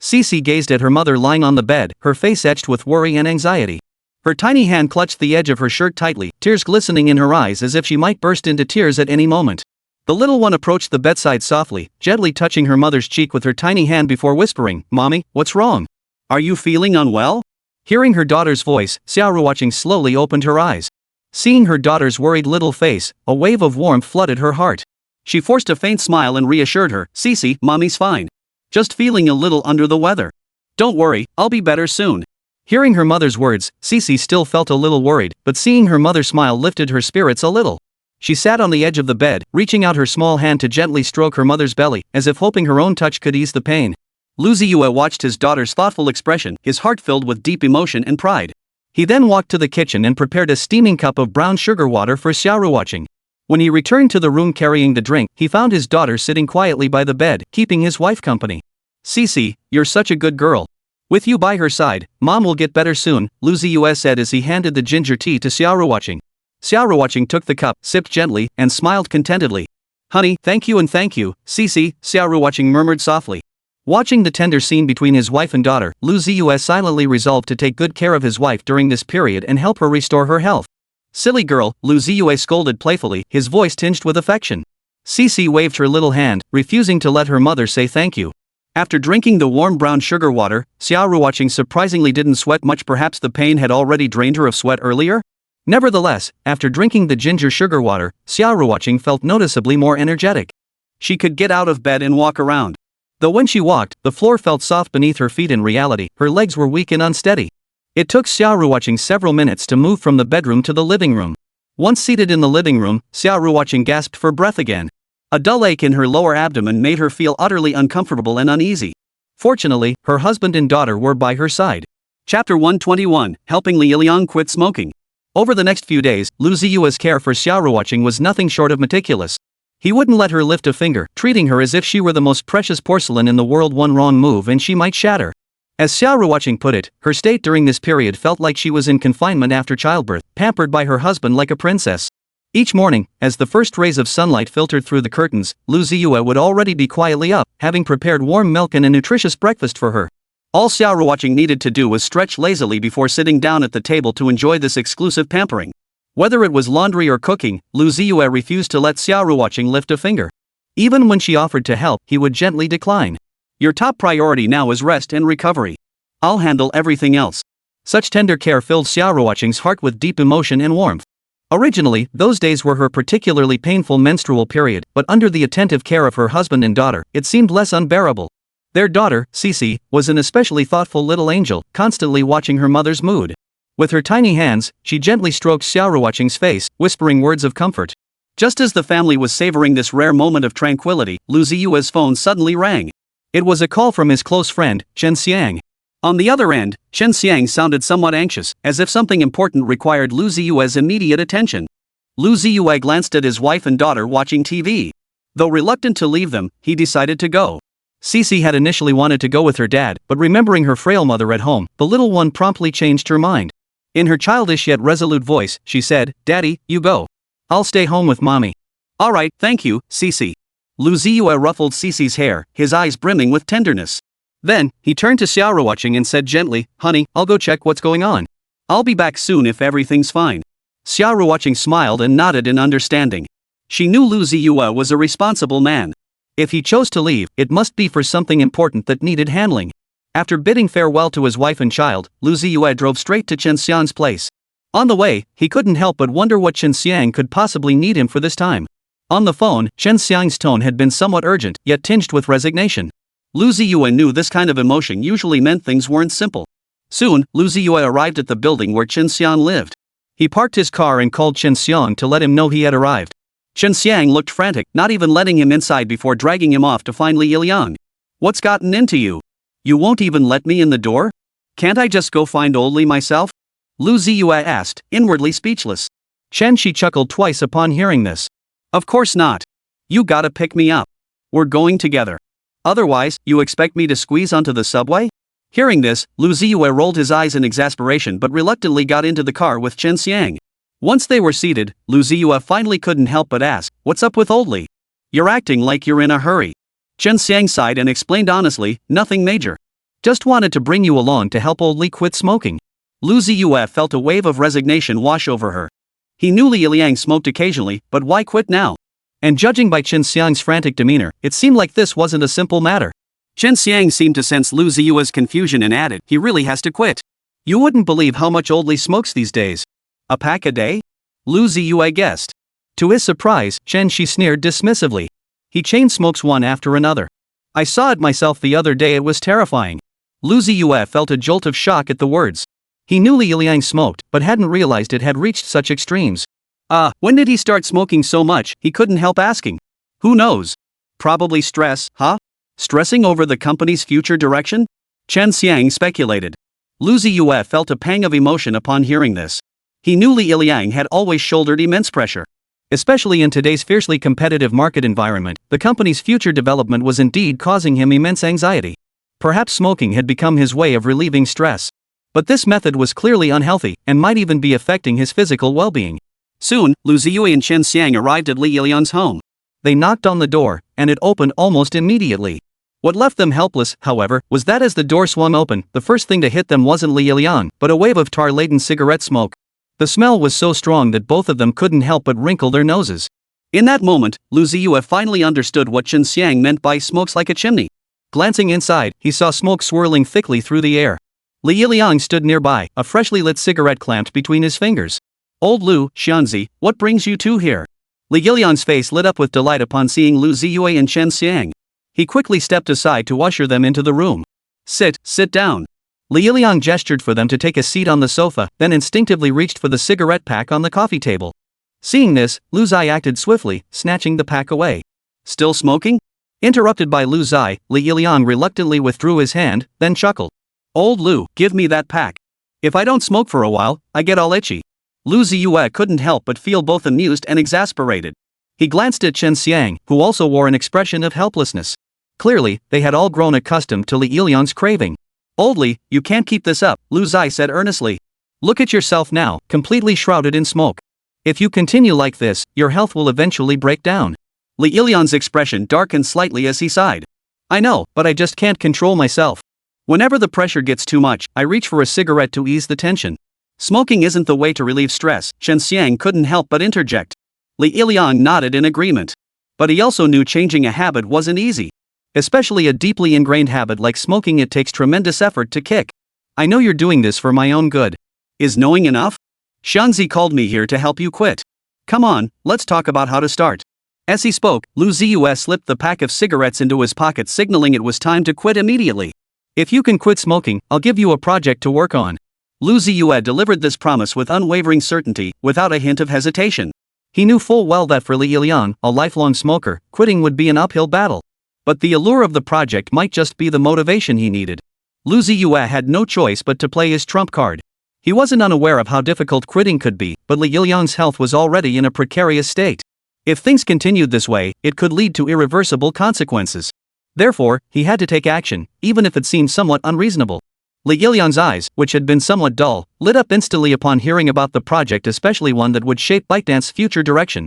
Xixi gazed at her mother lying on the bed, her face etched with worry and anxiety. Her tiny hand clutched the edge of her shirt tightly, tears glistening in her eyes as if she might burst into tears at any moment. The little one approached the bedside softly, gently touching her mother's cheek with her tiny hand before whispering, "Mommy, what's wrong? Are you feeling unwell?" Hearing her daughter's voice, Xia Ruoqing slowly opened her eyes. Seeing her daughter's worried little face, a wave of warmth flooded her heart. She forced a faint smile and reassured her, "Xixi, mommy's fine. Just feeling a little under the weather. Don't worry, I'll be better soon." Hearing her mother's words, Xixi still felt a little worried, but seeing her mother smile lifted her spirits a little. She sat on the edge of the bed, reaching out her small hand to gently stroke her mother's belly, as if hoping her own touch could ease the pain. Lu Ziye watched his daughter's thoughtful expression, his heart filled with deep emotion and pride. He then walked to the kitchen and prepared a steaming cup of brown sugar water for Xia Ruoqing. When he returned to the room carrying the drink, he found his daughter sitting quietly by the bed, keeping his wife company. "Xixi, you're such a good girl. With you by her side, Mom will get better soon," Lu Ziye said as he handed the ginger tea to Xia Ruoqing. Xia Ruoqing took the cup, sipped gently, and smiled contentedly. "Honey, thank you, Xixi," Xia Ruoqing murmured softly. Watching the tender scene between his wife and daughter, Lu Ziye silently resolved to take good care of his wife during this period and help her restore her health. "Silly girl," Lu Ziye scolded playfully, his voice tinged with affection. Xixi waved her little hand, refusing to let her mother say thank you. After drinking the warm brown sugar water, Xia Ruoqing surprisingly didn't sweat much. Perhaps the pain had already drained her of sweat earlier? Nevertheless, after drinking the ginger sugar water, Xia Ruoqing felt noticeably more energetic. She could get out of bed and walk around. Though when she walked, the floor felt soft beneath her feet. In reality, her legs were weak and unsteady. It took Xia Ruoqing several minutes to move from the bedroom to the living room. Once seated in the living room, Xia Ruoqing gasped for breath again. A dull ache in her lower abdomen made her feel utterly uncomfortable and uneasy. Fortunately, her husband and daughter were by her side. Chapter 121, Helping Li Liang Quit Smoking. Over the next few days, Lu Ziye's care for Xia Ruoqing was nothing short of meticulous. He wouldn't let her lift a finger, treating her as if she were the most precious porcelain in the world. One wrong move and she might shatter. As Xia Ruoqing put it, her state during this period felt like she was in confinement after childbirth, pampered by her husband like a princess. Each morning, as the first rays of sunlight filtered through the curtains, Lu Ziye would already be quietly up, having prepared warm milk and a nutritious breakfast for her. All Xia Ruoqing needed to do was stretch lazily before sitting down at the table to enjoy this exclusive pampering. Whether it was laundry or cooking, Lu Ziye refused to let Xia Ruoqing lift a finger. Even when she offered to help, he would gently decline. "Your top priority now is rest and recovery. I'll handle everything else." Such tender care filled Xia Ruoqing's heart with deep emotion and warmth. Originally, those days were her particularly painful menstrual period, but under the attentive care of her husband and daughter, it seemed less unbearable. Their daughter, Xixi, was an especially thoughtful little angel, constantly watching her mother's mood. With her tiny hands, she gently stroked Xia Ruoqing's face, whispering words of comfort. Just as the family was savoring this rare moment of tranquility, Lu Ziye's phone suddenly rang. It was a call from his close friend, Chen Xiang. On the other end, Chen Xiang sounded somewhat anxious, as if something important required Lu Ziye's immediate attention. Lu Ziye glanced at his wife and daughter watching TV. Though reluctant to leave them, he decided to go. Xixi had initially wanted to go with her dad, but remembering her frail mother at home, the little one promptly changed her mind. In her childish yet resolute voice, she said, "Daddy, you go. I'll stay home with Mommy." "All right, thank you, Xixi." Lu Ziye ruffled Xixi's hair, his eyes brimming with tenderness. Then, he turned to Xia Ruoqing and said gently, "Honey, I'll go check what's going on. I'll be back soon if everything's fine." Xia Ruoqing smiled and nodded in understanding. She knew Lu Ziye was a responsible man. If he chose to leave, it must be for something important that needed handling. After bidding farewell to his wife and child, Lu Ziye drove straight to Chen Xiang's place. On the way, he couldn't help but wonder what Chen Xiang could possibly need him for this time. On the phone, Chen Xiang's tone had been somewhat urgent, yet tinged with resignation. Lu Ziye knew this kind of emotion usually meant things weren't simple. Soon, Lu Ziye arrived at the building where Chen Xiang lived. He parked his car and called Chen Xiang to let him know he had arrived. Chen Xiang looked frantic, not even letting him inside before dragging him off to find Li Liang. "What's gotten into you? You won't even let me in the door? Can't I just go find old Li myself?" Lu Ziye asked, inwardly speechless. Chen Shi chuckled twice upon hearing this. "Of course not. You gotta pick me up. We're going together. Otherwise, you expect me to squeeze onto the subway?" Hearing this, Lu Ziye rolled his eyes in exasperation but reluctantly got into the car with Chen Xiang. Once they were seated, Lu Ziye finally couldn't help but ask, "What's up with old Li? You're acting like you're in a hurry." Chen Xiang sighed and explained honestly, "Nothing major. Just wanted to bring you along to help old Li quit smoking." Lu Ziye felt a wave of resignation wash over her. He knew Li Liang smoked occasionally, but why quit now? And judging by Chen Xiang's frantic demeanor, it seemed like this wasn't a simple matter. Chen Xiang seemed to sense Lu Ziye's confusion and added, "He really has to quit. You wouldn't believe how much old Li smokes these days. A pack a day? Lu Ziye guessed. To his surprise, Xixi sneered dismissively. He chain smokes one after another. I saw it myself the other day, it was terrifying. Lu Ziye felt a jolt of shock at the words. He knew Li Liang smoked, but hadn't realized it had reached such extremes. When did he start smoking so much? He couldn't help asking. Who knows? Probably stress, huh? Stressing over the company's future direction? Chen Xiang speculated. Lu Ziye felt a pang of emotion upon hearing this. He knew Li Liang had always shouldered immense pressure. Especially in today's fiercely competitive market environment, the company's future development was indeed causing him immense anxiety. Perhaps smoking had become his way of relieving stress. But this method was clearly unhealthy and might even be affecting his physical well-being. Soon, Lu Ziye and Chen Xiang arrived at Li Liang's home. They knocked on the door, and it opened almost immediately. What left them helpless, however, was that as the door swung open, the first thing to hit them wasn't Li Liang, but a wave of tar-laden cigarette smoke. The smell was so strong that both of them couldn't help but wrinkle their noses. In that moment, Lu Ziye finally understood what Chen Xiang meant by smokes like a chimney. Glancing inside, he saw smoke swirling thickly through the air. Li Liang stood nearby, a freshly lit cigarette clamped between his fingers. Old Lu, Xianzi, what brings you two here? Li Liang's face lit up with delight upon seeing Lu Ziye and Chen Xiang. He quickly stepped aside to usher them into the room. Sit down. Li Liang gestured for them to take a seat on the sofa, then instinctively reached for the cigarette pack on the coffee table. Seeing this, Lu Ziye acted swiftly, snatching the pack away. Still smoking? Interrupted by Lu Ziye, Li Liang reluctantly withdrew his hand, then chuckled. Old Lu, give me that pack. If I don't smoke for a while, I get all itchy. Lu Ziye couldn't help but feel both amused and exasperated. He glanced at Chen Xiang, who also wore an expression of helplessness. Clearly, they had all grown accustomed to Li Liang's craving. Old Li, you can't keep this up, Lu Ziye said earnestly. Look at yourself now, completely shrouded in smoke. If you continue like this, your health will eventually break down. Li Liang's expression darkened slightly as he sighed. I know, but I just can't control myself. Whenever the pressure gets too much, I reach for a cigarette to ease the tension. Smoking isn't the way to relieve stress, Chen Xiang couldn't help but interject. Li Liang nodded in agreement. But he also knew changing a habit wasn't easy. Especially a deeply ingrained habit like smoking, it takes tremendous effort to kick. I know you're doing this for my own good. Is knowing enough? Xianzi called me here to help you quit. Come on, let's talk about how to start. As he spoke, Lu Ziye slipped the pack of cigarettes into his pocket, signaling it was time to quit immediately. If you can quit smoking, I'll give you a project to work on. Lu Ziye delivered this promise with unwavering certainty, without a hint of hesitation. He knew full well that for Li Liang, a lifelong smoker, quitting would be an uphill battle. But the allure of the project might just be the motivation he needed. Lu Ziye had no choice but to play his trump card. He wasn't unaware of how difficult quitting could be, but Li Liang's health was already in a precarious state. If things continued this way, it could lead to irreversible consequences. Therefore, he had to take action, even if it seemed somewhat unreasonable. Li Liang's eyes, which had been somewhat dull, lit up instantly upon hearing about the project, especially one that would shape ByteDance's future direction.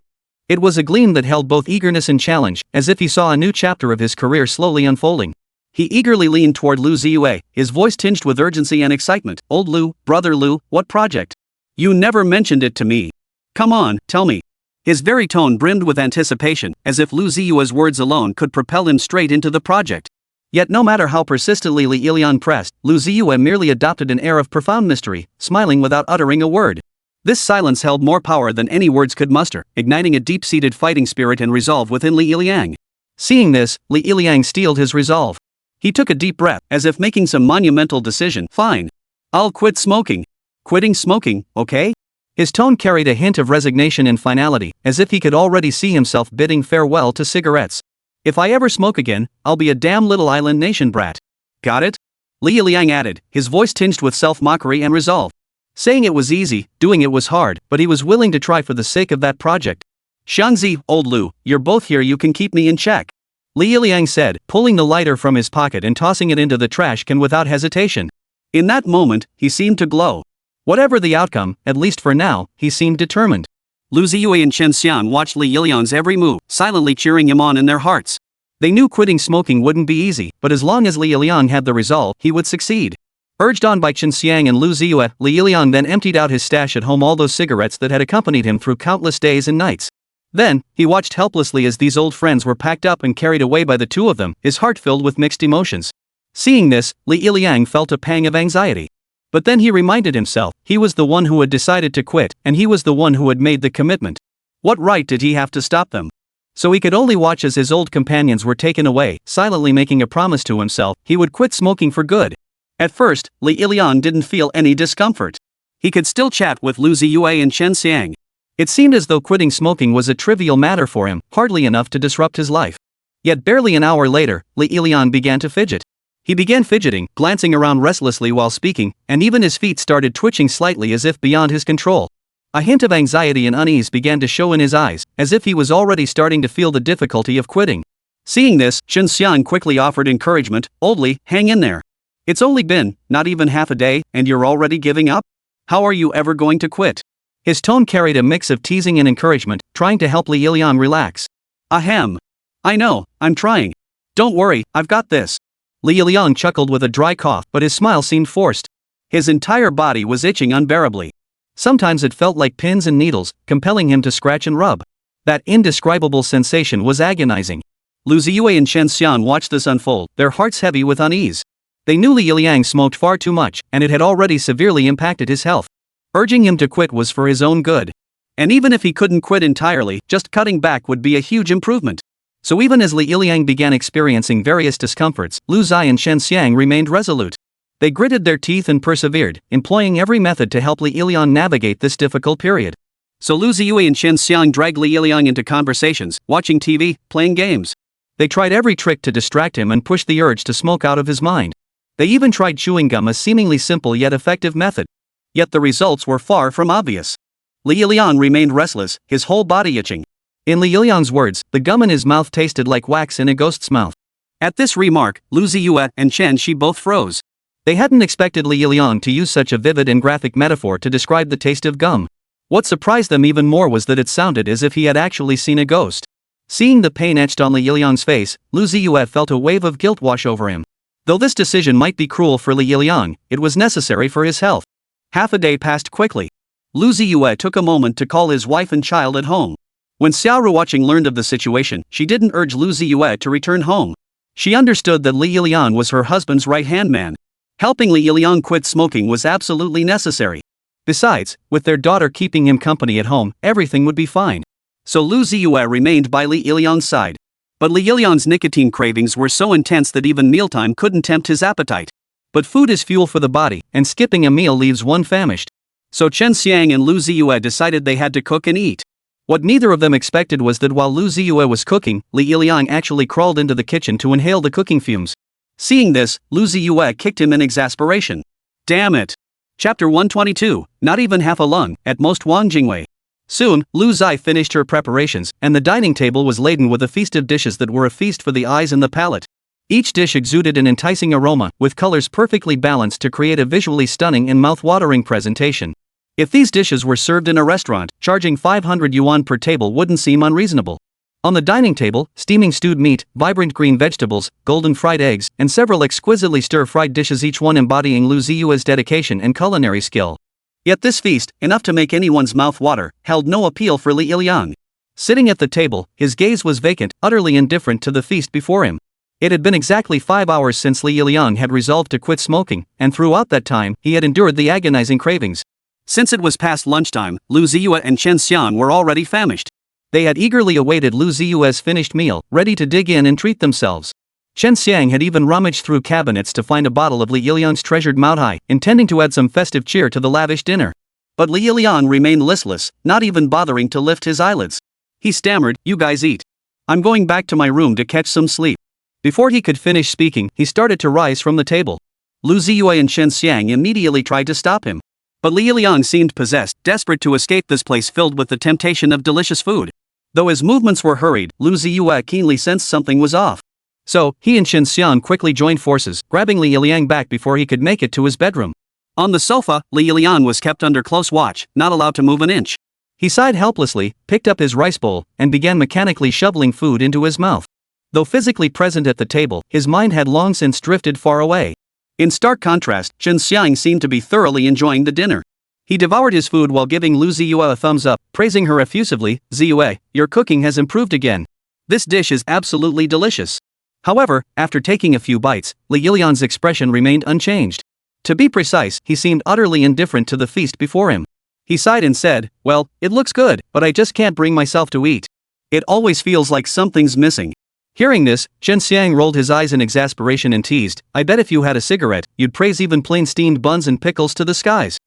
It was a gleam that held both eagerness and challenge, as if he saw a new chapter of his career slowly unfolding. He eagerly leaned toward Lu Ziye, his voice tinged with urgency and excitement. Old Lu, brother Lu, what project? You never mentioned it to me. Come on, tell me. His very tone brimmed with anticipation, as if Lu Ziye's words alone could propel him straight into the project. Yet no matter how persistently Li Liang pressed, Lu Ziye merely adopted an air of profound mystery, smiling without uttering a word. This silence held more power than any words could muster, igniting a deep-seated fighting spirit and resolve within Li Liang. Seeing this, Li Liang steeled his resolve. He took a deep breath, as if making some monumental decision. Fine. I'll quit smoking. Quitting smoking, okay? His tone carried a hint of resignation and finality, as if he could already see himself bidding farewell to cigarettes. If I ever smoke again, I'll be a damn little island nation brat. Got it? Li Liang added, his voice tinged with self-mockery and resolve. Saying it was easy, doing it was hard, but he was willing to try for the sake of that project. Xianzi, old Lu, you're both here, you can keep me in check. Li Liang said, pulling the lighter from his pocket and tossing it into the trash can without hesitation. In that moment, he seemed to glow. Whatever the outcome, at least for now, he seemed determined. Lu Ziye and Chen Xiang watched Li Liang's every move, silently cheering him on in their hearts. They knew quitting smoking wouldn't be easy, but as long as Li Liang had the resolve, he would succeed. Urged on by Chen Xiang and Lu Ziye, Li Liang then emptied out his stash at home, all those cigarettes that had accompanied him through countless days and nights. Then, he watched helplessly as these old friends were packed up and carried away by the two of them, his heart filled with mixed emotions. Seeing this, Li Liang felt a pang of anxiety. But then he reminded himself, he was the one who had decided to quit, and he was the one who had made the commitment. What right did he have to stop them? So he could only watch as his old companions were taken away, silently making a promise to himself he would quit smoking for good. At first, Li Iliang didn't feel any discomfort. He could still chat with Lu Ziye and Chen Xiang. It seemed as though quitting smoking was a trivial matter for him, hardly enough to disrupt his life. Yet barely an hour later, Li Iliang began to fidget. He began fidgeting, glancing around restlessly while speaking, and even his feet started twitching slightly as if beyond his control. A hint of anxiety and unease began to show in his eyes, as if he was already starting to feel the difficulty of quitting. Seeing this, Chen Xiang quickly offered encouragement, "Oldly, hang in there. It's only been, not even half a day, and you're already giving up? How are you ever going to quit?" His tone carried a mix of teasing and encouragement, trying to help Li Iliang relax. "Ahem. I know, I'm trying. Don't worry, I've got this." Li Iliang chuckled with a dry cough, but his smile seemed forced. His entire body was itching unbearably. Sometimes it felt like pins and needles, compelling him to scratch and rub. That indescribable sensation was agonizing. Lu Ziye and Chen Xian watched this unfold, their hearts heavy with unease. They knew Li Iliang smoked far too much, and it had already severely impacted his health. Urging him to quit was for his own good. And even if he couldn't quit entirely, just cutting back would be a huge improvement. So even as Li Iliang began experiencing various discomforts, Lu Ziye and Chen Xiang remained resolute. They gritted their teeth and persevered, employing every method to help Li Iliang navigate this difficult period. So Lu Ziye and Chen Xiang dragged Li Iliang into conversations, watching TV, playing games. They tried every trick to distract him and push the urge to smoke out of his mind. They even tried chewing gum, a seemingly simple yet effective method. Yet the results were far from obvious. Li Iliang remained restless, his whole body itching. In Li Iliang's words, the gum in his mouth tasted like wax in a ghost's mouth. At this remark, Lu Ziye and Chen Shi both froze. They hadn't expected Li Iliang to use such a vivid and graphic metaphor to describe the taste of gum. What surprised them even more was that it sounded as if he had actually seen a ghost. Seeing the pain etched on Li Iliang's face, Lu Ziye felt a wave of guilt wash over him. Though this decision might be cruel for Li Iliang, it was necessary for his health. Half a day passed quickly. Lu Ziye took a moment to call his wife and child at home. When Xia Ruoqing learned of the situation, she didn't urge Lu Ziye to return home. She understood that Li Iliang was her husband's right-hand man. Helping Li Iliang quit smoking was absolutely necessary. Besides, with their daughter keeping him company at home, everything would be fine. So Lu Ziye remained by Li Iliang's side. But Li Iliang's nicotine cravings were so intense that even mealtime couldn't tempt his appetite. But food is fuel for the body, and skipping a meal leaves one famished. So Chen Xiang and Lu Ziye decided they had to cook and eat. What neither of them expected was that while Lu Ziye was cooking, Li Iliang actually crawled into the kitchen to inhale the cooking fumes. Seeing this, Lu Ziye kicked him in exasperation. Damn it! Chapter 122, not even half a lung, at most Wang Jingwei. Soon, Lu Ziye finished her preparations, and the dining table was laden with a feast of dishes that were a feast for the eyes and the palate. Each dish exuded an enticing aroma, with colors perfectly balanced to create a visually stunning and mouth-watering presentation. If these dishes were served in a restaurant, charging 500 yuan per table wouldn't seem unreasonable. On the dining table, steaming stewed meat, vibrant green vegetables, golden fried eggs, and several exquisitely stir-fried dishes, each one embodying Lu Ziye's dedication and culinary skill. Yet this feast, enough to make anyone's mouth water, held no appeal for Li Iliang. Sitting at the table, his gaze was vacant, utterly indifferent to the feast before him. It had been exactly 5 hours since Li Iliang had resolved to quit smoking, and throughout that time, he had endured the agonizing cravings. Since it was past lunchtime, Lu Ziye and Chen Xian were already famished. They had eagerly awaited Lu Ziye's finished meal, ready to dig in and treat themselves. Chen Xiang had even rummaged through cabinets to find a bottle of Li Iliang's treasured manhwaedit, intending to add some festive cheer to the lavish dinner. But Li Iliang remained listless, not even bothering to lift his eyelids. He stammered, "You guys eat. I'm going back to my room to catch some sleep." Before he could finish speaking, he started to rise from the table. Lu Ziye and Chen Xiang immediately tried to stop him. But Li Iliang seemed possessed, desperate to escape this place filled with the temptation of delicious food. Though his movements were hurried, Lu Ziye keenly sensed something was off. So, he and Chen Xian quickly joined forces, grabbing Li Iliang back before he could make it to his bedroom. On the sofa, Li Iliang was kept under close watch, not allowed to move an inch. He sighed helplessly, picked up his rice bowl, and began mechanically shoveling food into his mouth. Though physically present at the table, his mind had long since drifted far away. In stark contrast, Chen Xiang seemed to be thoroughly enjoying the dinner. He devoured his food while giving Lu Ziye a thumbs up, praising her effusively. "Ziye, your cooking has improved again. This dish is absolutely delicious." However, after taking a few bites, Li Iliang's expression remained unchanged. To be precise, he seemed utterly indifferent to the feast before him. He sighed and said, "Well, it looks good, but I just can't bring myself to eat. It always feels like something's missing." Hearing this, Xinxiang rolled his eyes in exasperation and teased, "I bet if you had a cigarette, you'd praise even plain steamed buns and pickles to the skies."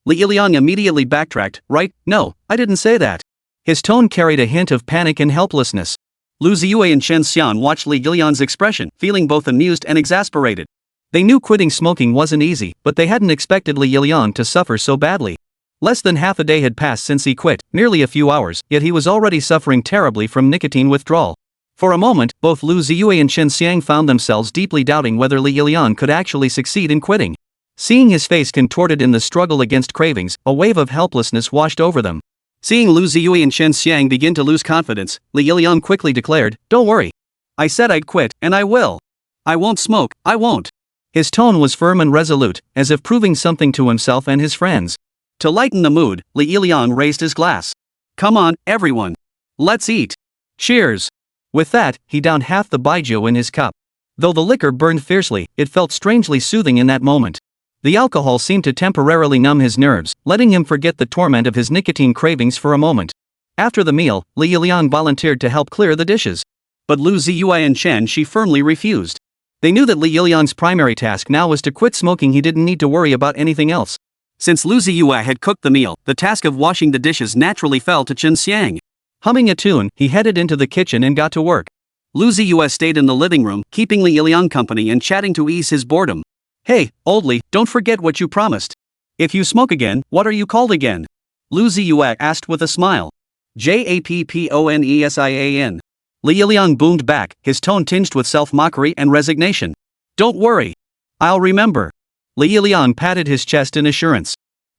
Li Yiliang immediately backtracked, "Right, no, I didn't say that." His tone carried a hint of panic and helplessness. Lu Ziye and Chen Xian watched Li Yiliang's expression, feeling both amused and exasperated. They knew quitting smoking wasn't easy, but they hadn't expected Li Yiliang to suffer so badly. Less than half a day had passed since he quit, nearly a few hours, yet he was already suffering terribly from nicotine withdrawal. For a moment, both Lu Ziye and Chen Xiang found themselves deeply doubting whether Li Yiliang could actually succeed in quitting. Seeing his face contorted in the struggle against cravings, a wave of helplessness washed over them. Seeing Lu Ziye and Chen Xiang begin to lose confidence, Li Yiliang quickly declared, "Don't worry. I said I'd quit, and I will. I won't smoke, I won't." His tone was firm and resolute, as if proving something to himself and his friends. To lighten the mood, Li Yiliang raised his glass. "Come on, everyone. Let's eat. Cheers." With that, he downed half the baijiu in his cup. Though the liquor burned fiercely, it felt strangely soothing in that moment. The alcohol seemed to temporarily numb his nerves, letting him forget the torment of his nicotine cravings for a moment. After the meal, Li Yiliang volunteered to help clear the dishes. But Lu Ziye and Chen Shi firmly refused. They knew that Li Yiliang's primary task now was to quit smoking. He didn't need to worry about anything else. Since Lu Ziye had cooked the meal, the task of washing the dishes naturally fell to Chen Xiang. Humming a tune, he headed into the kitchen and got to work. Lu Ziye stayed in the living room, keeping Li Yiliang company and chatting to ease his boredom. "Hey, old Li, don't forget what you promised. If you smoke again, what are you called again?" Lu Ziye asked with a smile. "Japponesan. Li Yiliang boomed back, his tone tinged with self-mockery and resignation. "Don't worry. I'll remember." Li Yiliang patted his chest in assurance.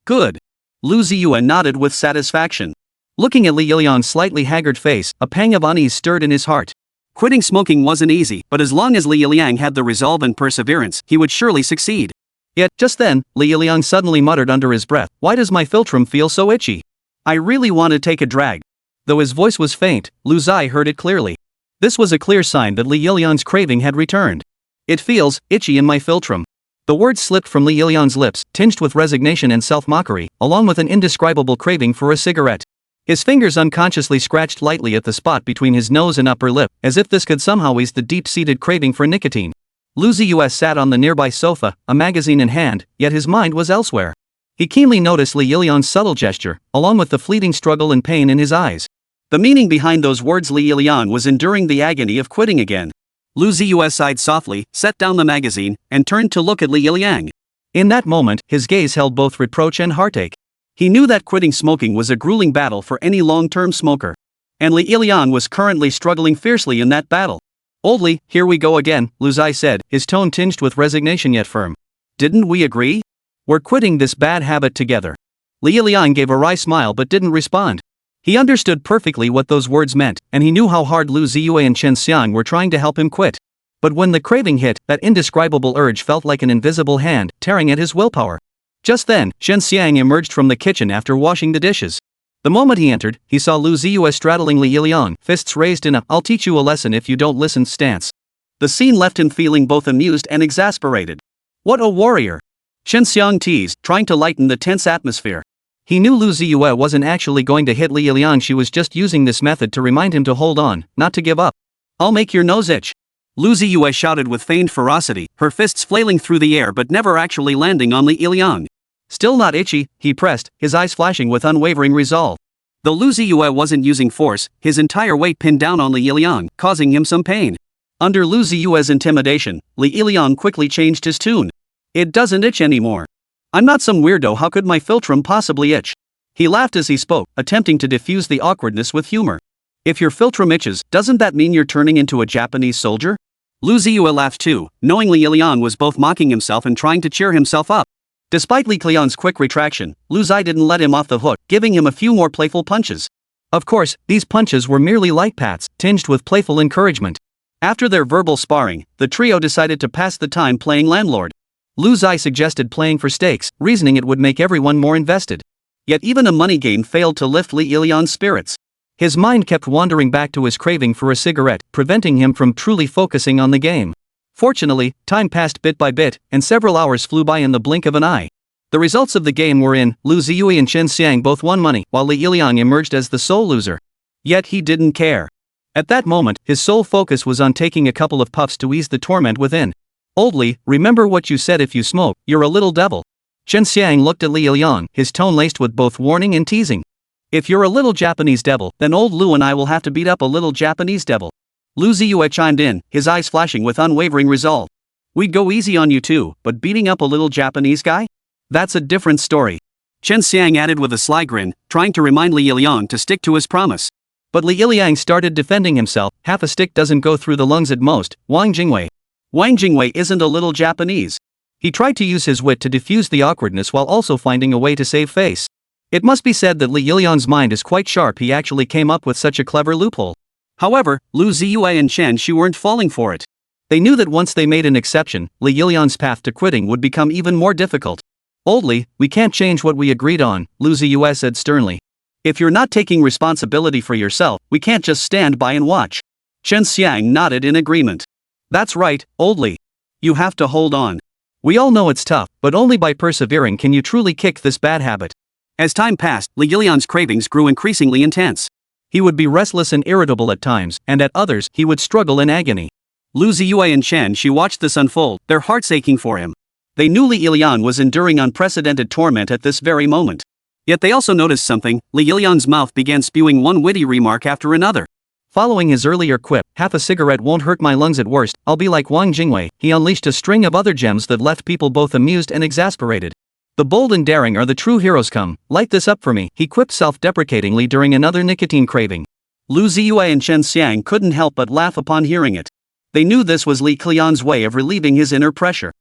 "Good." Lu Ziye nodded with satisfaction. Looking at Li Yiliang's slightly haggard face, a pang of unease stirred in his heart. Quitting smoking wasn't easy, but as long as Li Yiliang had the resolve and perseverance, he would surely succeed. Yet, just then, Li Yiliang suddenly muttered under his breath, "Why does my philtrum feel so itchy? I really want to take a drag." Though his voice was faint, Lu Ziye heard it clearly. This was a clear sign that Li Yiliang's craving had returned. "It feels itchy in my philtrum." The words slipped from Li Yiliang's lips, tinged with resignation and self-mockery, along with an indescribable craving for a cigarette. His fingers unconsciously scratched lightly at the spot between his nose and upper lip, as if this could somehow ease the deep-seated craving for nicotine. Lu Ziye sat on the nearby sofa, a magazine in hand, yet his mind was elsewhere. He keenly noticed Li Yiliang's subtle gesture, along with the fleeting struggle and pain in his eyes. The meaning behind those words: Li Yiliang was enduring the agony of quitting again. Lu Ziye sighed softly, set down the magazine, and turned to look at Li Yiliang. In that moment, his gaze held both reproach and heartache. He knew that quitting smoking was a grueling battle for any long-term smoker. And Li Yiliang was currently struggling fiercely in that battle. "Old Li, here we go again," Lu Ziye said, his tone tinged with resignation yet firm. "Didn't we agree? We're quitting this bad habit together." Li Yiliang gave a wry smile but didn't respond. He understood perfectly what those words meant, and he knew how hard Lu Ziye and Chen Xiang were trying to help him quit. But when the craving hit, that indescribable urge felt like an invisible hand, tearing at his willpower. Just then, Chen Xiang emerged from the kitchen after washing the dishes. The moment he entered, he saw Lu Ziye straddling Li Yiliang, fists raised in a "I'll teach you a lesson if you don't listen" stance. The scene left him feeling both amused and exasperated. What a warrior! Chen Xiang teased, trying to lighten the tense atmosphere. He knew Lu Ziye wasn't actually going to hit Li Yiliang. She was just using this method to remind him to hold on, not to give up. "I'll make your nose itch," Lu Ziye shouted with feigned ferocity, her fists flailing through the air but never actually landing on Li Yiliang. "Still not itchy," he pressed, his eyes flashing with unwavering resolve. Though Lu Ziye wasn't using force, his entire weight pinned down on Li Yiliang, causing him some pain. Under Lu Ziye's intimidation, Li Yiliang quickly changed his tune. "It doesn't itch anymore. I'm not some weirdo. How could my philtrum possibly itch?" He laughed as he spoke, attempting to diffuse the awkwardness with humor. "If your philtrum itches, doesn't that mean you're turning into a Japanese soldier?" Lu Ziye laughed too, knowing Li Yiliang was both mocking himself and trying to cheer himself up. Despite Li Yiliang's quick retraction, Lu Ziye didn't let him off the hook, giving him a few more playful punches. Of course, these punches were merely light pats, tinged with playful encouragement. After their verbal sparring, the trio decided to pass the time playing landlord. Lu Ziye suggested playing for stakes, reasoning it would make everyone more invested. Yet even a money game failed to lift Li Yiliang's spirits. His mind kept wandering back to his craving for a cigarette, preventing him from truly focusing on the game. Fortunately, time passed bit by bit, and several hours flew by in the blink of an eye. The results of the game were in. Lu Ziye and Chen Xiang both won money, while Li Yiliang emerged as the sole loser. Yet he didn't care. At that moment, his sole focus was on taking a couple of puffs to ease the torment within. Old Li, remember what you said: if you smoke, you're a little devil. Chen Xiang looked at Li Yiliang, his tone laced with both warning and teasing. If you're a little Japanese devil, then old Lu and I will have to beat up a little Japanese devil. Lu Ziye chimed in, his eyes flashing with unwavering resolve. We'd go easy on you too, but beating up a little Japanese guy? That's a different story. Chen Xiang added with a sly grin, trying to remind Li Yiliang to stick to his promise. But Li Yiliang started defending himself. Half a stick doesn't go through the lungs at most. Wang Jingwei isn't a little Japanese. He tried to use his wit to diffuse the awkwardness while also finding a way to save face. It must be said that Li Yiliang's mind is quite sharp. He actually came up with such a clever loophole. However, Lu Ziye and Chen Xi weren't falling for it. They knew that once they made an exception, Li Yiliang's path to quitting would become even more difficult. Old Li, we can't change what we agreed on, Lu Ziye said sternly. If you're not taking responsibility for yourself, we can't just stand by and watch. Chen Xiang nodded in agreement. That's right, Old Li. You have to hold on. We all know it's tough, but only by persevering can you truly kick this bad habit. As time passed, Li Yiliang's cravings grew increasingly intense. He would be restless and irritable at times, and at others, he would struggle in agony. Lu Ziye and Chen Xi watched this unfold, their hearts aching for him. They knew Li Yiliang was enduring unprecedented torment at this very moment. Yet they also noticed something. Li Yiliang's mouth began spewing one witty remark after another. Following his earlier quip, half a cigarette won't hurt my lungs at worst, I'll be like Wang Jingwei, he unleashed a string of other gems that left people both amused and exasperated. The bold and daring are the true heroes. Come, light this up for me, he quipped self-deprecatingly during another nicotine craving. Lu Ziye and Chen Xiang couldn't help but laugh upon hearing it. They knew this was Li Qian's way of relieving his inner pressure.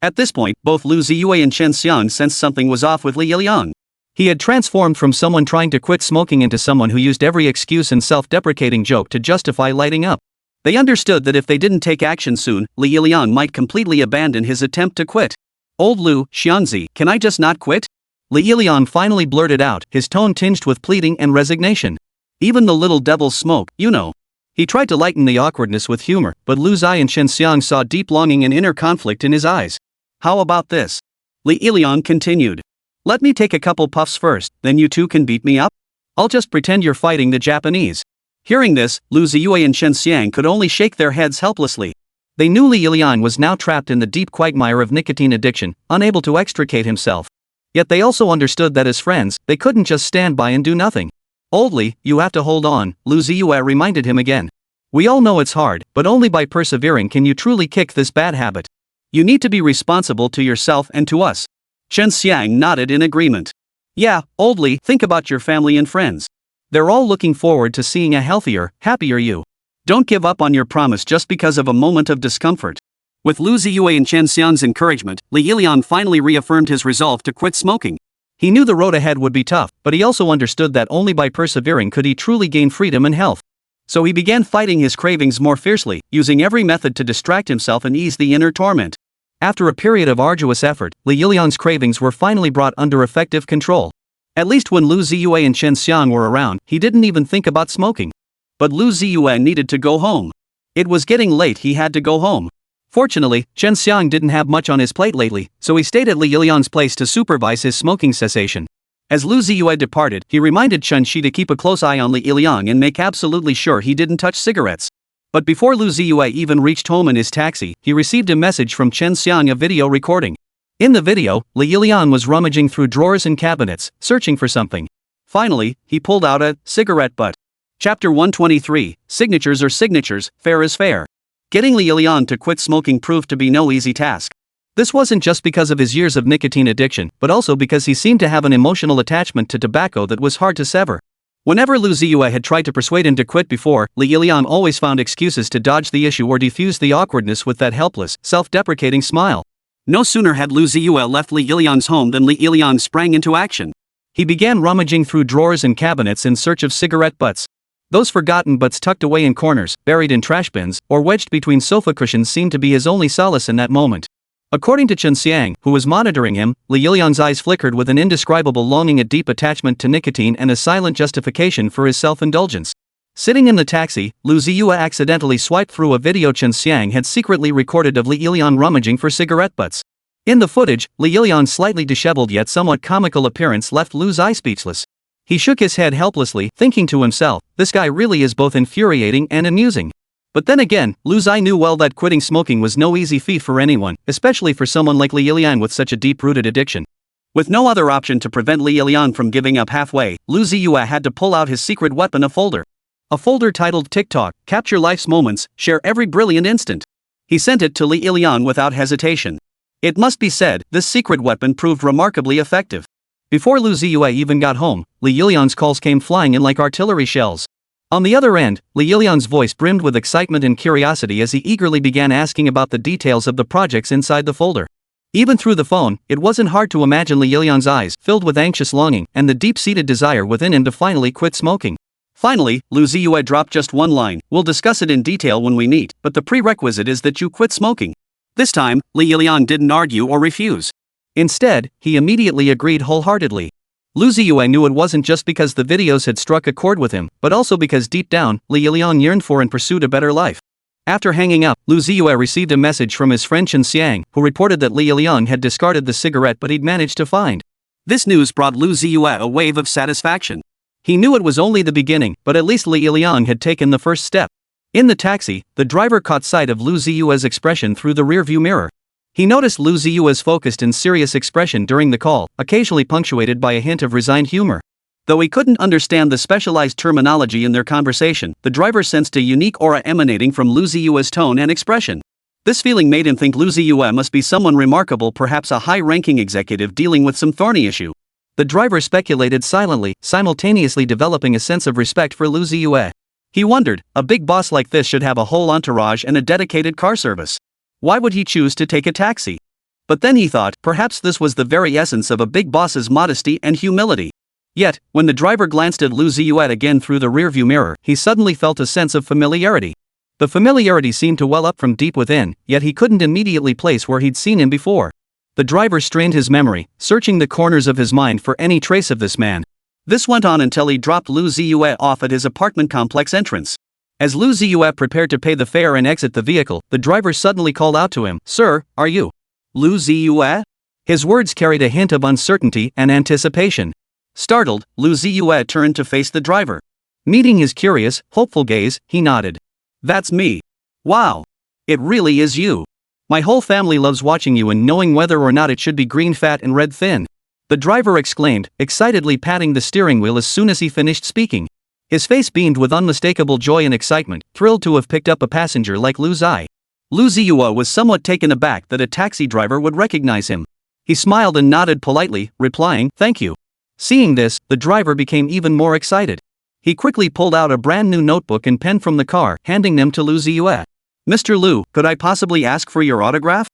At this point, both Lu Ziye and Chen Xiang sensed something was off with Li Yiliang. He had transformed from someone trying to quit smoking into someone who used every excuse and self-deprecating joke to justify lighting up. They understood that if they didn't take action soon, Li Yiliang might completely abandon his attempt to quit. Old Lu, Xianzi, can I just not quit? Li Yiliang finally blurted out, his tone tinged with pleading and resignation. Even the little devils smoke, you know. He tried to lighten the awkwardness with humor, but Lu Ziye and Chen Xiang saw deep longing and inner conflict in his eyes. How about this? Li Yiliang continued. Let me take a couple puffs first, then you two can beat me up? I'll just pretend you're fighting the Japanese. Hearing this, Lu Ziye and Chen Xiang could only shake their heads helplessly. They knew Li Yiliang was now trapped in the deep quagmire of nicotine addiction, unable to extricate himself. Yet they also understood that as friends, they couldn't just stand by and do nothing. Old Li, you have to hold on, Lu Ziye reminded him again. We all know it's hard, but only by persevering can you truly kick this bad habit. You need to be responsible to yourself and to us. Chen Xiang nodded in agreement. Yeah, Old Li, think about your family and friends. They're all looking forward to seeing a healthier, happier you. Don't give up on your promise just because of a moment of discomfort. With Lu Ziye and Chen Xiang's encouragement, Li Yiliang finally reaffirmed his resolve to quit smoking. He knew the road ahead would be tough, but he also understood that only by persevering could he truly gain freedom and health. So he began fighting his cravings more fiercely, using every method to distract himself and ease the inner torment. After a period of arduous effort, Li Yiliang's cravings were finally brought under effective control. At least when Lu Ziye and Chen Xiang were around, he didn't even think about smoking. But Lu Ziye needed to go home. It was getting late, he had to go home. Fortunately, Chen Xiang didn't have much on his plate lately, so he stayed at Li Yiliang's place to supervise his smoking cessation. As Lu Ziye departed, he reminded Chen Xi to keep a close eye on Li Yiliang and make absolutely sure he didn't touch cigarettes. But before Lu Ziye even reached home in his taxi, he received a message from Chen Xiang, a video recording. In the video, Li Yiliang was rummaging through drawers and cabinets, searching for something. Finally, he pulled out a cigarette butt. Chapter 123, Signatures are signatures, fair is fair. Getting Li Yiliang to quit smoking proved to be no easy task. This wasn't just because of his years of nicotine addiction, but also because he seemed to have an emotional attachment to tobacco that was hard to sever. Whenever Lu Ziye had tried to persuade him to quit before, Li Yiliang always found excuses to dodge the issue or defuse the awkwardness with that helpless, self-deprecating smile. No sooner had Lu Ziye left Li Yiliang's home than Li Yiliang sprang into action. He began rummaging through drawers and cabinets in search of cigarette butts. Those forgotten butts tucked away in corners, buried in trash bins, or wedged between sofa cushions seemed to be his only solace in that moment. According to Chen Xiang, who was monitoring him, Li Yiliang's eyes flickered with an indescribable longing, a deep attachment to nicotine and a silent justification for his self-indulgence. Sitting in the taxi, Lu Ziye accidentally swiped through a video Chen Xiang had secretly recorded of Li Yilian rummaging for cigarette butts. In the footage, Li Yilian's slightly disheveled yet somewhat comical appearance left Lu Ziye speechless. He shook his head helplessly, thinking to himself, this guy really is both infuriating and amusing. But then again, Lu Ziye knew well that quitting smoking was no easy feat for anyone, especially for someone like Li Yilian with such a deep-rooted addiction. With no other option to prevent Li Yilian from giving up halfway, Lu Ziye had to pull out his secret weapon, a folder. A folder titled TikTok, Capture Life's Moments, Share Every Brilliant Instant. He sent it to Li Yilian without hesitation. It must be said, this secret weapon proved remarkably effective. Before Lu Ziye even got home, Li Yilian's calls came flying in like artillery shells. On the other end, Li Yilian's voice brimmed with excitement and curiosity as he eagerly began asking about the details of the projects inside the folder. Even through the phone, it wasn't hard to imagine Li Yilian's eyes filled with anxious longing and the deep-seated desire within him to finally quit smoking. Finally, Lu Ziye dropped just one line, we'll discuss it in detail when we meet, but the prerequisite is that you quit smoking. This time, Li Yilian didn't argue or refuse. Instead, he immediately agreed wholeheartedly. Lu Ziye knew it wasn't just because the videos had struck a chord with him, but also because deep down, Li Yilian yearned for and pursued a better life. After hanging up, Lu Ziye received a message from his friend Chen Xiang, who reported that Li Yilian had discarded the cigarette but he'd managed to find. This news brought Lu Ziye a wave of satisfaction. He knew it was only the beginning, but at least Li Yilian had taken the first step. In the taxi, the driver caught sight of Lu Ziye's expression through the rearview mirror. He noticed Lu Ziye's focused and serious expression during the call, occasionally punctuated by a hint of resigned humor. Though he couldn't understand the specialized terminology in their conversation, the driver sensed a unique aura emanating from Lu Ziye's tone and expression. This feeling made him think Lu Ziye must be someone remarkable, perhaps a high-ranking executive dealing with some thorny issue. The driver speculated silently, simultaneously developing a sense of respect for Lu Ziye. He wondered, a big boss like this should have a whole entourage and a dedicated car service. Why would he choose to take a taxi? But then he thought, perhaps this was the very essence of a big boss's modesty and humility. Yet, when the driver glanced at Lu Ziye again through the rearview mirror, he suddenly felt a sense of familiarity. The familiarity seemed to well up from deep within, yet he couldn't immediately place where he'd seen him before. The driver strained his memory, searching the corners of his mind for any trace of this man. This went on until he dropped Lu Ziye off at his apartment complex entrance. As Lu Ziye prepared to pay the fare and exit the vehicle, the driver suddenly called out to him, "Sir, are you Lu Ziye?" His words carried a hint of uncertainty and anticipation. Startled, Lu Ziye turned to face the driver. Meeting his curious, hopeful gaze, he nodded. "That's me. Wow. It really is you. My whole family loves watching you and knowing whether or not it should be green fat and red thin." The driver exclaimed, excitedly patting the steering wheel as soon as he finished speaking. His face beamed with unmistakable joy and excitement, thrilled to have picked up a passenger like Lu Ziye. Lu Ziye was somewhat taken aback that a taxi driver would recognize him. He smiled and nodded politely, replying, "Thank you." Seeing this, the driver became even more excited. He quickly pulled out a brand new notebook and pen from the car, handing them to Lu Ziye. "Mr. Lu, could I possibly ask for your autograph?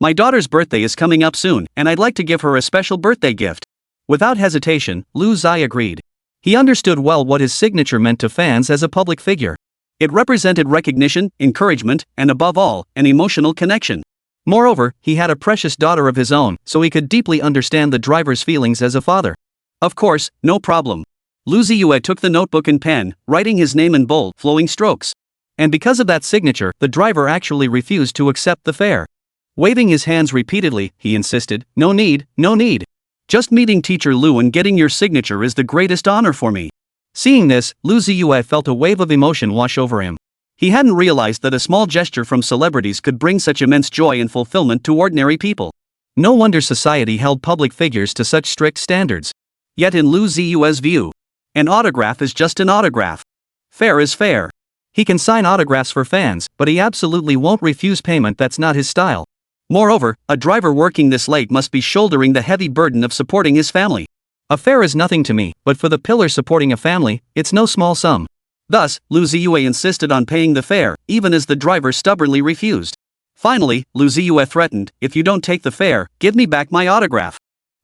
My daughter's birthday is coming up soon, and I'd like to give her a special birthday gift." Without hesitation, Lu Ziye agreed. He understood well what his signature meant to fans as a public figure. It represented recognition, encouragement, and above all, an emotional connection. Moreover, he had a precious daughter of his own, so he could deeply understand the driver's feelings as a father. Of course, no problem. Lu Ziye took the notebook and pen, writing his name in bold, flowing strokes. And because of that signature, the driver actually refused to accept the fare. Waving his hands repeatedly, he insisted, "No need, no need. Just meeting Teacher Lu and getting your signature is the greatest honor for me." Seeing this, Lu Ziye felt a wave of emotion wash over him. He hadn't realized that a small gesture from celebrities could bring such immense joy and fulfillment to ordinary people. No wonder society held public figures to such strict standards. Yet in Lu Ziye's view, an autograph is just an autograph. Fair is fair. He can sign autographs for fans, but he absolutely won't refuse payment that's not his style. Moreover, a driver working this late must be shouldering the heavy burden of supporting his family. A fare is nothing to me, but for the pillar supporting a family, it's no small sum. Thus, Lu Ziye insisted on paying the fare, even as the driver stubbornly refused. Finally, Lu Ziye threatened, "If you don't take the fare, give me back my autograph."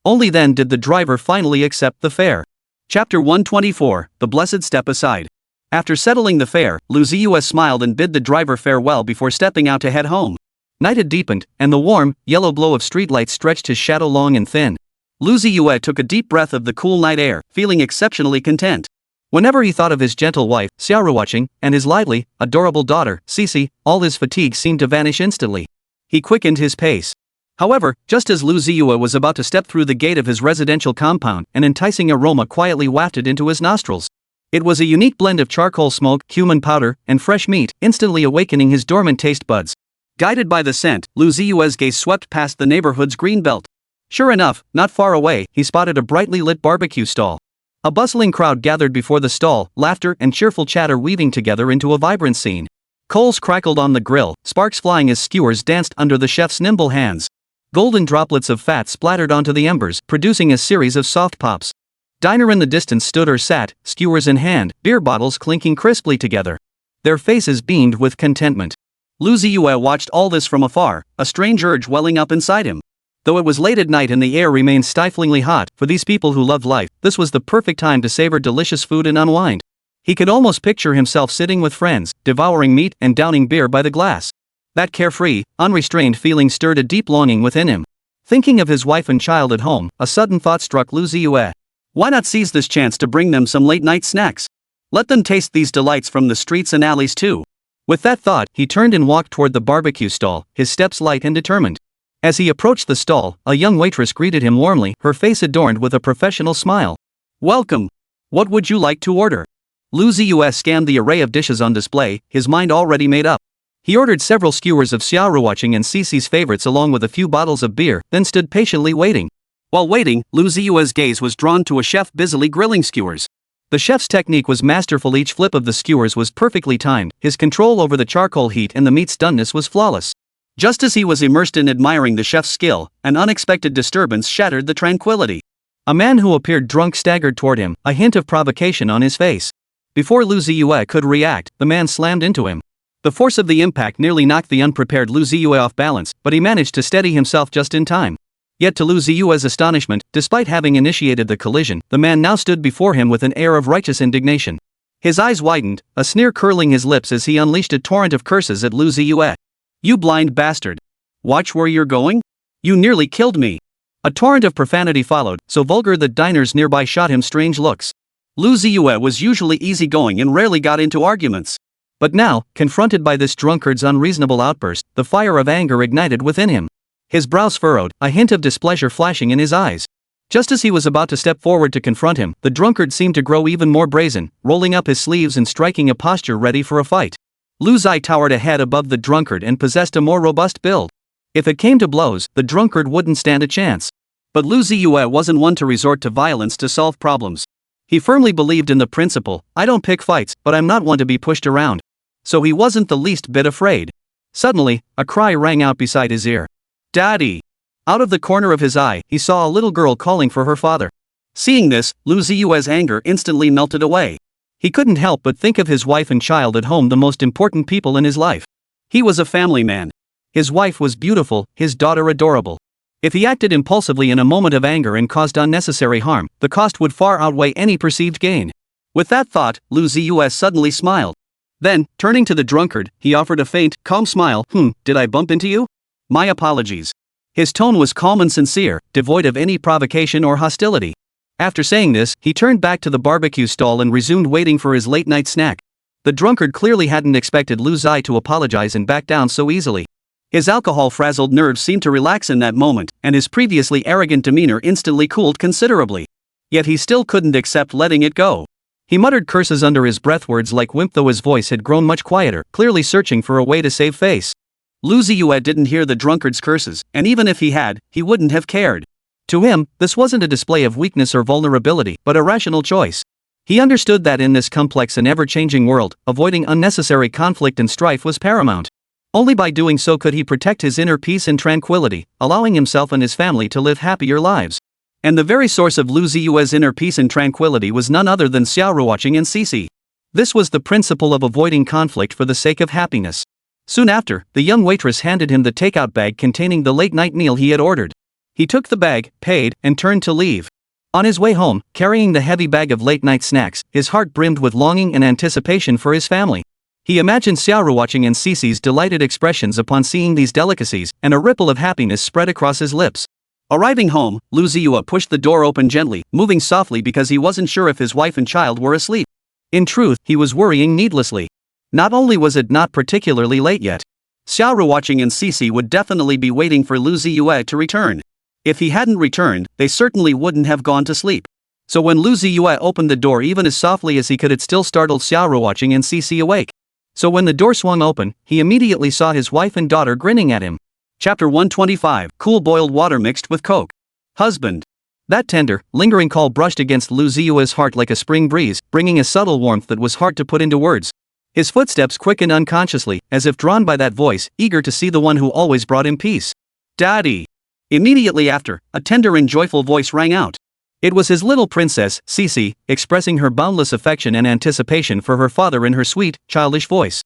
Only then did the driver finally accept the fare. Chapter 124, The Blessed Step Aside. After settling the fare, Lu Ziye smiled and bid the driver farewell before stepping out to head home. Night had deepened, and the warm, yellow glow of streetlights stretched his shadow long and thin. Lu Ziye took a deep breath of the cool night air, feeling exceptionally content. Whenever he thought of his gentle wife, Xia Ruoqing, and his lively, adorable daughter, Xixi, all his fatigue seemed to vanish instantly. He quickened his pace. However, just as Lu Ziye was about to step through the gate of his residential compound, an enticing aroma quietly wafted into his nostrils. It was a unique blend of charcoal smoke, cumin powder, and fresh meat, instantly awakening his dormant taste buds. Guided by the scent, Lu Ziye's gaze swept past the neighborhood's green belt. Sure enough, not far away, he spotted a brightly lit barbecue stall. A bustling crowd gathered before the stall, laughter and cheerful chatter weaving together into a vibrant scene. Coals crackled on the grill, sparks flying as skewers danced under the chef's nimble hands. Golden droplets of fat splattered onto the embers, producing a series of soft pops. Diner in the distance stood or sat, skewers in hand, beer bottles clinking crisply together. Their faces beamed with contentment. Lu Ziye watched all this from afar, a strange urge welling up inside him. Though it was late at night and the air remained stiflingly hot, for these people who loved life, this was the perfect time to savor delicious food and unwind. He could almost picture himself sitting with friends, devouring meat and downing beer by the glass. That carefree, unrestrained feeling stirred a deep longing within him. Thinking of his wife and child at home, a sudden thought struck Lu Ziye. Why not seize this chance to bring them some late-night snacks? Let them taste these delights from the streets and alleys too. With that thought, he turned and walked toward the barbecue stall, his steps light and determined. As he approached the stall, a young waitress greeted him warmly, her face adorned with a professional smile. Welcome. What would you like to order? Lu Ziye scanned the array of dishes on display, his mind already made up. He ordered several skewers of Xia Ruoqing and Xixi's favorites along with a few bottles of beer, then stood patiently waiting. While waiting, Lu Ziye's gaze was drawn to a chef busily grilling skewers. The chef's technique was masterful, each flip of the skewers was perfectly timed, his control over the charcoal heat and the meat's doneness was flawless. Just as he was immersed in admiring the chef's skill, an unexpected disturbance shattered the tranquility. A man who appeared drunk staggered toward him, a hint of provocation on his face. Before Lu Ziye could react, the man slammed into him. The force of the impact nearly knocked the unprepared Lu Ziye off balance, but he managed to steady himself just in time. Yet to Lu Ziye's astonishment, despite having initiated the collision, the man now stood before him with an air of righteous indignation. His eyes widened, a sneer curling his lips as he unleashed a torrent of curses at Lu Ziye. You blind bastard. Watch where you're going? You nearly killed me. A torrent of profanity followed, so vulgar that diners nearby shot him strange looks. Lu Ziye was usually easygoing and rarely got into arguments. But now, confronted by this drunkard's unreasonable outburst, the fire of anger ignited within him. His brows furrowed, a hint of displeasure flashing in his eyes. Just as he was about to step forward to confront him, the drunkard seemed to grow even more brazen, rolling up his sleeves and striking a posture ready for a fight. Lu Ziye towered a head above the drunkard and possessed a more robust build. If it came to blows, the drunkard wouldn't stand a chance. But Lu Ziye wasn't one to resort to violence to solve problems. He firmly believed in the principle, I don't pick fights, but I'm not one to be pushed around. So he wasn't the least bit afraid. Suddenly, a cry rang out beside his ear. Daddy! Out of the corner of his eye, he saw a little girl calling for her father. Seeing this, Lu Ziye's anger instantly melted away. He couldn't help but think of his wife and child at home, the most important people in his life. He was a family man. His wife was beautiful, his daughter adorable. If he acted impulsively in a moment of anger and caused unnecessary harm, the cost would far outweigh any perceived gain. With that thought, Lu Ziye suddenly smiled. Then, turning to the drunkard, he offered a faint, calm smile. Did I bump into you? My apologies. His tone was calm and sincere, devoid of any provocation or hostility. After saying this, he turned back to the barbecue stall and resumed waiting for his late-night snack. The drunkard clearly hadn't expected Lu Ziye to apologize and back down so easily. His alcohol-frazzled nerves seemed to relax in that moment, and his previously arrogant demeanor instantly cooled considerably. Yet he still couldn't accept letting it go. He muttered curses under his breath, words like wimp, though his voice had grown much quieter, clearly searching for a way to save face. Lu Ziye didn't hear the drunkard's curses, and even if he had, he wouldn't have cared. To him, this wasn't a display of weakness or vulnerability, but a rational choice. He understood that in this complex and ever-changing world, avoiding unnecessary conflict and strife was paramount. Only by doing so could he protect his inner peace and tranquility, allowing himself and his family to live happier lives. And the very source of Lu Ziye's inner peace and tranquility was none other than Xia Ruoqing and Xixi. This was the principle of avoiding conflict for the sake of happiness. Soon after, the young waitress handed him the takeout bag containing the late-night meal he had ordered. He took the bag, paid, and turned to leave. On his way home, carrying the heavy bag of late-night snacks, his heart brimmed with longing and anticipation for his family. He imagined Xia Ruoqing and Xixi's delighted expressions upon seeing these delicacies, and a ripple of happiness spread across his lips. Arriving home, Lu Ziye pushed the door open gently, moving softly because he wasn't sure if his wife and child were asleep. In truth, he was worrying needlessly. Not only was it not particularly late yet, Xia Ruoqing and Xixi would definitely be waiting for Lu Ziye to return. If he hadn't returned, they certainly wouldn't have gone to sleep. So when Lu Ziye opened the door even as softly as he could, it still startled Xia Ruoqing and Xixi awake. So when the door swung open, he immediately saw his wife and daughter grinning at him. Chapter 125, Cool boiled water mixed with Coke. Husband. That tender, lingering call brushed against Lu Ziye's heart like a spring breeze, bringing a subtle warmth that was hard to put into words. His footsteps quickened unconsciously, as if drawn by that voice, eager to see the one who always brought him peace. Daddy. Immediately after, a tender and joyful voice rang out. It was his little princess, Xixi, expressing her boundless affection and anticipation for her father in her sweet, childish voice.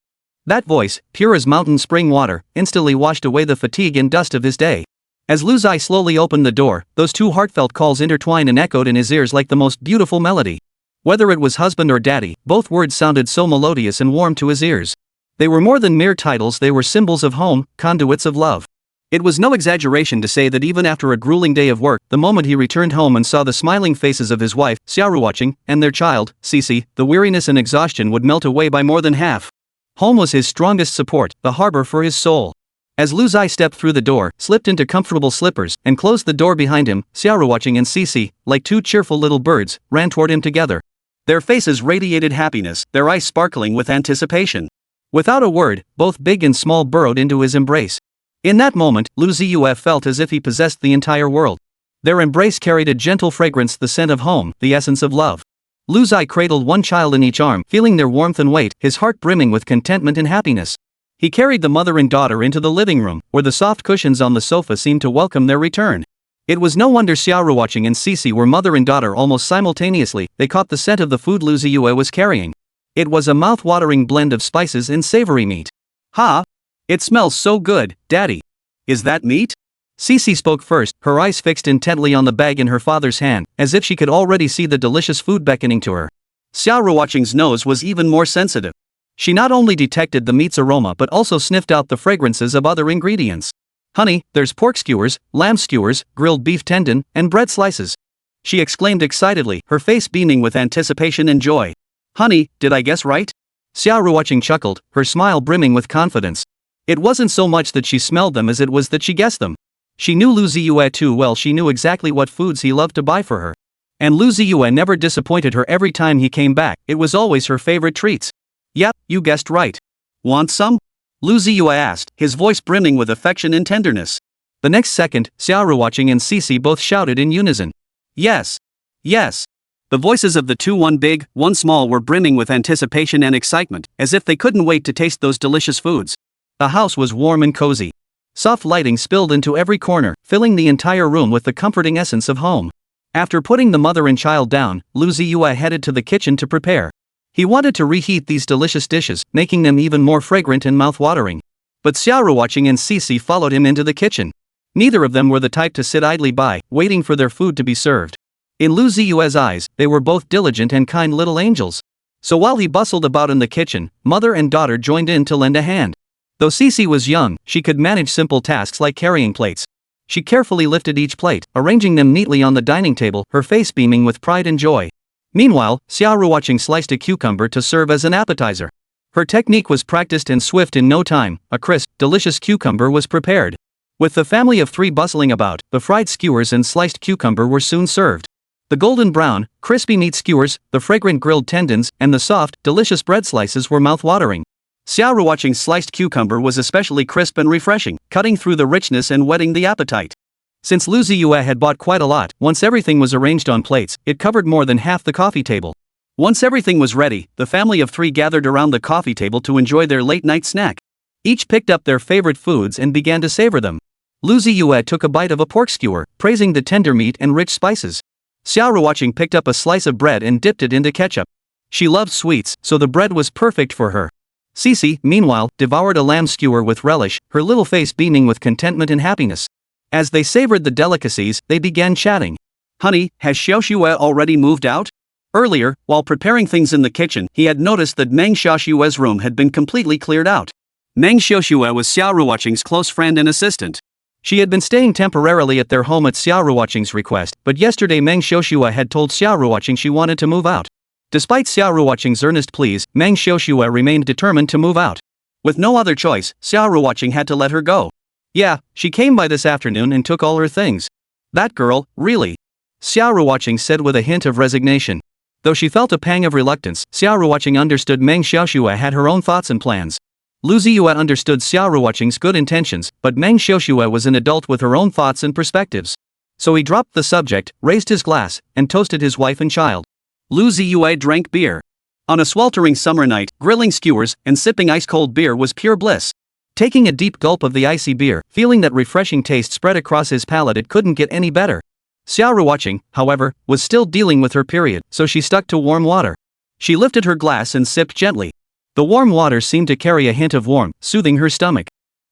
That voice, pure as mountain spring water, instantly washed away the fatigue and dust of his day. As Lu Ziye slowly opened the door, those two heartfelt calls intertwined and echoed in his ears like the most beautiful melody. Whether it was husband or daddy, both words sounded so melodious and warm to his ears. They were more than mere titles, they were symbols of home, conduits of love. It was no exaggeration to say that even after a grueling day of work, the moment he returned home and saw the smiling faces of his wife, Xia Ruoqing, and their child, Xixi, the weariness and exhaustion would melt away by more than half. Home was his strongest support, the harbor for his soul. As Lu Ziye stepped through the door, slipped into comfortable slippers, and closed the door behind him, Xia Ruoqing and Xixi, like two cheerful little birds, ran toward him together. Their faces radiated happiness, their eyes sparkling with anticipation. Without a word, both big and small burrowed into his embrace. In that moment, Lu Ziye felt as if he possessed the entire world. Their embrace carried a gentle fragrance, the scent of home, the essence of love. Lu Ziye cradled one child in each arm, feeling their warmth and weight, his heart brimming with contentment and happiness. He carried the mother and daughter into the living room, where the soft cushions on the sofa seemed to welcome their return. It was no wonder Xia Ruoqing and Xixi were mother and daughter almost simultaneously. They caught the scent of the food Lu Ziye was carrying. It was a mouth-watering blend of spices and savory meat. Ha! It smells so good, Daddy. Is that meat? Xixi spoke first, her eyes fixed intently on the bag in her father's hand, as if she could already see the delicious food beckoning to her. Xia Ruoqing's nose was even more sensitive. She not only detected the meat's aroma but also sniffed out the fragrances of other ingredients. Honey, there's pork skewers, lamb skewers, grilled beef tendon, and bread slices. She exclaimed excitedly, her face beaming with anticipation and joy. Honey, did I guess right? Xia Ruoqing chuckled, her smile brimming with confidence. It wasn't so much that she smelled them as it was that she guessed them. She knew Lu Ziye too well. She knew exactly what foods he loved to buy for her. And Lu Ziye never disappointed her. Every time he came back, it was always her favorite treats. Yep, you guessed right. Want some? Lu Ziye asked, his voice brimming with affection and tenderness. The next second, Xia Ruoqing and Xixi both shouted in unison. Yes. Yes. The voices of the two, one big, one small, were brimming with anticipation and excitement, as if they couldn't wait to taste those delicious foods. The house was warm and cozy. Soft lighting spilled into every corner, filling the entire room with the comforting essence of home. After putting the mother and child down, Lu Ziye headed to the kitchen to prepare. He wanted to reheat these delicious dishes, making them even more fragrant and mouth-watering. But Xia Ruoqing and Xixi followed him into the kitchen. Neither of them were the type to sit idly by, waiting for their food to be served. In Lu Ziye's eyes, they were both diligent and kind little angels. So while he bustled about in the kitchen, mother and daughter joined in to lend a hand. Though Xixi was young, she could manage simple tasks like carrying plates. She carefully lifted each plate, arranging them neatly on the dining table, her face beaming with pride and joy. Meanwhile, Xia Ruoqing sliced a cucumber to serve as an appetizer. Her technique was practiced and swift. In no time, a crisp, delicious cucumber was prepared. With the family of three bustling about, the fried skewers and sliced cucumber were soon served. The golden brown, crispy meat skewers, the fragrant grilled tendons, and the soft, delicious bread slices were mouth-watering. Xia Ruoqing's sliced cucumber was especially crisp and refreshing, cutting through the richness and whetting the appetite. Since Lu Ziye had bought quite a lot, once everything was arranged on plates, it covered more than half the coffee table. Once everything was ready, the family of three gathered around the coffee table to enjoy their late-night snack. Each picked up their favorite foods and began to savor them. Lu Ziye took a bite of a pork skewer, praising the tender meat and rich spices. Xia Ruoqing picked up a slice of bread and dipped it into ketchup. She loved sweets, so the bread was perfect for her. Xixi, meanwhile, devoured a lamb skewer with relish, her little face beaming with contentment and happiness. As they savored the delicacies, they began chatting. Honey, has Xiaoxue already moved out? Earlier, while preparing things in the kitchen, he had noticed that Meng Xiaoxue's room had been completely cleared out. Meng Xiaoxue was Xia Ruoqing's close friend and assistant. She had been staying temporarily at their home at Xia Ruoqing's request, but yesterday Meng Xiaoxue had told Xia Ruoqing she wanted to move out. Despite Xia Ruoqing's earnest pleas, Meng Xiaoxue remained determined to move out. With no other choice, Xia Ruoqing had to let her go. Yeah, she came by this afternoon and took all her things. That girl, really? Xia Ruoqing said with a hint of resignation. Though she felt a pang of reluctance, Xia Ruoqing understood Meng Xiaoxue had her own thoughts and plans. Lu Ziye understood Xia Ruoqing's good intentions, but Meng Xiaoxue was an adult with her own thoughts and perspectives. So he dropped the subject, raised his glass, and toasted his wife and child. Lu Ziye drank beer. On a sweltering summer night, grilling skewers and sipping ice-cold beer was pure bliss. Taking a deep gulp of the icy beer, feeling that refreshing taste spread across his palate, it couldn't get any better. Xia Ruoqing, however, was still dealing with her period, so she stuck to warm water. She lifted her glass and sipped gently. The warm water seemed to carry a hint of warmth, soothing her stomach.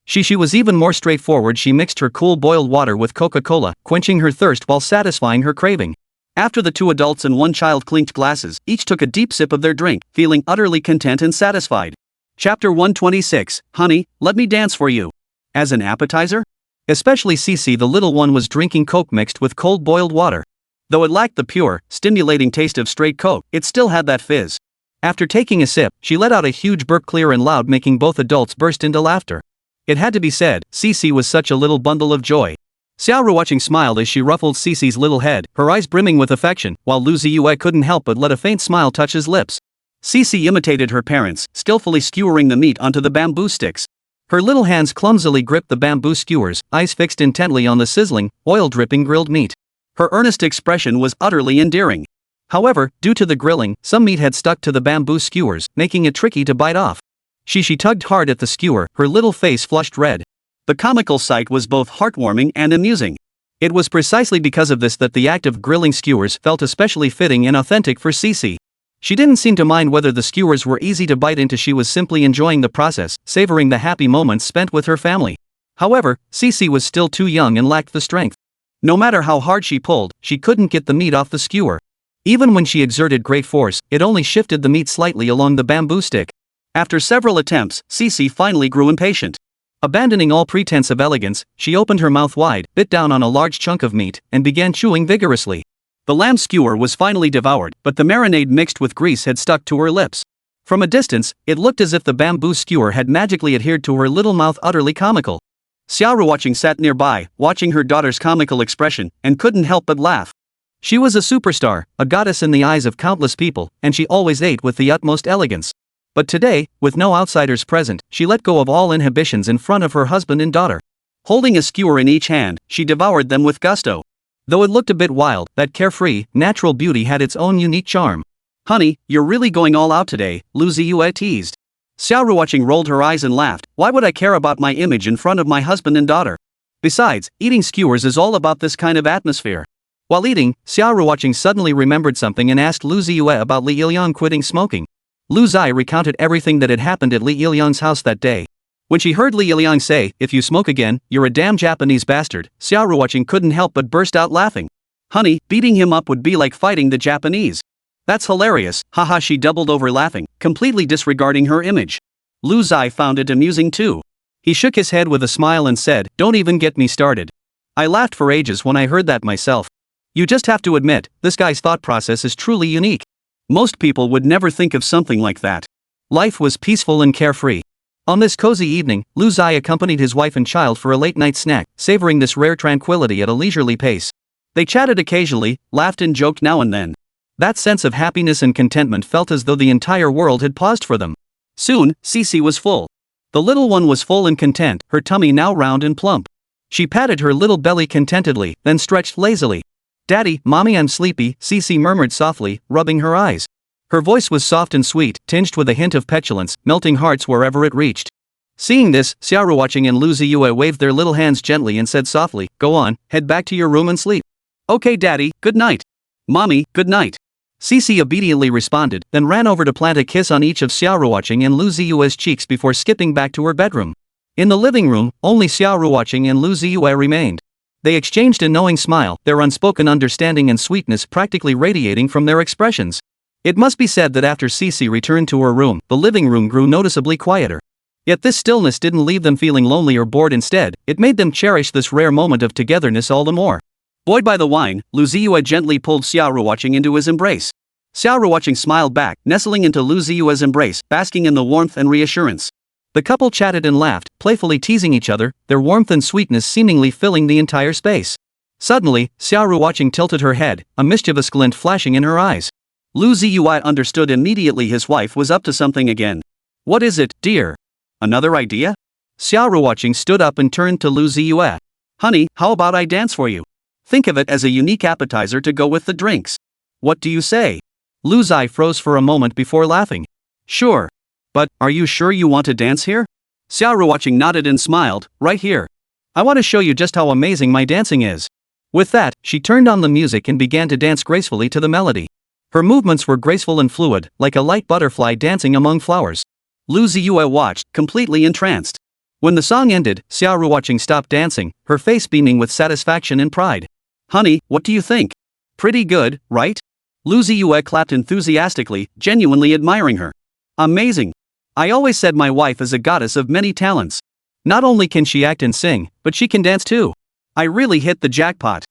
She was even more straightforward. She mixed her cool boiled water with Coca-Cola, quenching her thirst while satisfying her craving. After the two adults and one child clinked glasses, each took a deep sip of their drink, feeling utterly content and satisfied. Chapter 126, Honey, let me dance for you. As an appetizer? Especially Xixi, the little one, was drinking Coke mixed with cold boiled water. Though it lacked the pure, stimulating taste of straight Coke, it still had that fizz. After taking a sip, she let out a huge burp, clear and loud, making both adults burst into laughter. It had to be said, Xixi was such a little bundle of joy. Xia Ruoqing smiled as she ruffled Xixi's little head, her eyes brimming with affection, while Lu Ziye couldn't help but let a faint smile touch his lips. Xixi imitated her parents, skillfully skewering the meat onto the bamboo sticks. Her little hands clumsily gripped the bamboo skewers, eyes fixed intently on the sizzling, oil-dripping grilled meat. Her earnest expression was utterly endearing. However, due to the grilling, some meat had stuck to the bamboo skewers, making it tricky to bite off. She tugged hard at the skewer, her little face flushed red. The comical sight was both heartwarming and amusing. It was precisely because of this that the act of grilling skewers felt especially fitting and authentic for Xixi. She didn't seem to mind whether the skewers were easy to bite into. She was simply enjoying the process, savoring the happy moments spent with her family. However, Xixi was still too young and lacked the strength. No matter how hard she pulled, she couldn't get the meat off the skewer. Even when she exerted great force, it only shifted the meat slightly along the bamboo stick. After several attempts, Xixi finally grew impatient. Abandoning all pretense of elegance, she opened her mouth wide, bit down on a large chunk of meat, and began chewing vigorously. The lamb skewer was finally devoured, but the marinade mixed with grease had stuck to her lips. From a distance, it looked as if the bamboo skewer had magically adhered to her little mouth, utterly comical. Xia Ruoqing sat nearby, watching her daughter's comical expression, and couldn't help but laugh. She was a superstar, a goddess in the eyes of countless people, and she always ate with the utmost elegance. But today, with no outsiders present, she let go of all inhibitions in front of her husband and daughter. Holding a skewer in each hand, she devoured them with gusto. Though it looked a bit wild, that carefree, natural beauty had its own unique charm. Honey, you're really going all out today, Lu Ziye teased. Xia Ruoqing rolled her eyes and laughed. Why would I care about my image in front of my husband and daughter? Besides, eating skewers is all about this kind of atmosphere. While eating, Xia Ruoqing suddenly remembered something and asked Lu Ziye about Li Yilyang quitting smoking. Lu Ziye recounted everything that had happened at Li Yilyang's house that day. When she heard Li Yilyang say, "If you smoke again, you're a damn Japanese bastard," Xia Ruoqing couldn't help but burst out laughing. Honey, beating him up would be like fighting the Japanese. That's hilarious, haha. She doubled over laughing, completely disregarding her image. Lu Ziye found it amusing too. He shook his head with a smile and said, "Don't even get me started. I laughed for ages when I heard that myself. You just have to admit, this guy's thought process is truly unique. Most people would never think of something like that." Life was peaceful and carefree. On this cozy evening, Lu Ziye accompanied his wife and child for a late-night snack, savoring this rare tranquility at a leisurely pace. They chatted occasionally, laughed and joked now and then. That sense of happiness and contentment felt as though the entire world had paused for them. Soon, Xixi was full. The little one was full and content, her tummy now round and plump. She patted her little belly contentedly, then stretched lazily. "Daddy, Mommy, I'm sleepy," Xixi murmured softly, rubbing her eyes. Her voice was soft and sweet, tinged with a hint of petulance, melting hearts wherever it reached. Seeing this, Xia Ruoqing and Lu Ziye waved their little hands gently and said softly, "Go on, head back to your room and sleep." "Okay Daddy, good night." "Mommy, good night." Xixi obediently responded, then ran over to plant a kiss on each of Xia Ruoqing and Lu Ziye's cheeks before skipping back to her bedroom. In the living room, only Xia Ruoqing and Lu Ziye remained. They exchanged a knowing smile, their unspoken understanding and sweetness practically radiating from their expressions. It must be said that after Xixi returned to her room, the living room grew noticeably quieter. Yet this stillness didn't leave them feeling lonely or bored. Instead, it made them cherish this rare moment of togetherness all the more. Buoyed by the wine, Lu Ziye gently pulled Xia Ruoqing into his embrace. Xia Ruoqing smiled back, nestling into Lu Ziye's embrace, basking in the warmth and reassurance. The couple chatted and laughed, playfully teasing each other, their warmth and sweetness seemingly filling the entire space. Suddenly, Xia Ruoqing tilted her head, a mischievous glint flashing in her eyes. Lu Ziye understood immediately his wife was up to something again. What is it, dear? Another idea? Xia Ruoqing stood up and turned to Lu Ziye. Honey, how about I dance for you? Think of it as a unique appetizer to go with the drinks. What do you say? Lu Ziye froze for a moment before laughing. Sure. But, are you sure you want to dance here? Xia Ruoqing nodded and smiled, right here. I want to show you just how amazing my dancing is. With that, she turned on the music and began to dance gracefully to the melody. Her movements were graceful and fluid, like a light butterfly dancing among flowers. Lu Ziye watched, completely entranced. When the song ended, Xia Ruoqing stopped dancing, her face beaming with satisfaction and pride. Honey, what do you think? Pretty good, right? Lu Ziye clapped enthusiastically, genuinely admiring her. Amazing. I always said my wife is a goddess of many talents. Not only can she act and sing, but she can dance too. I really hit the jackpot.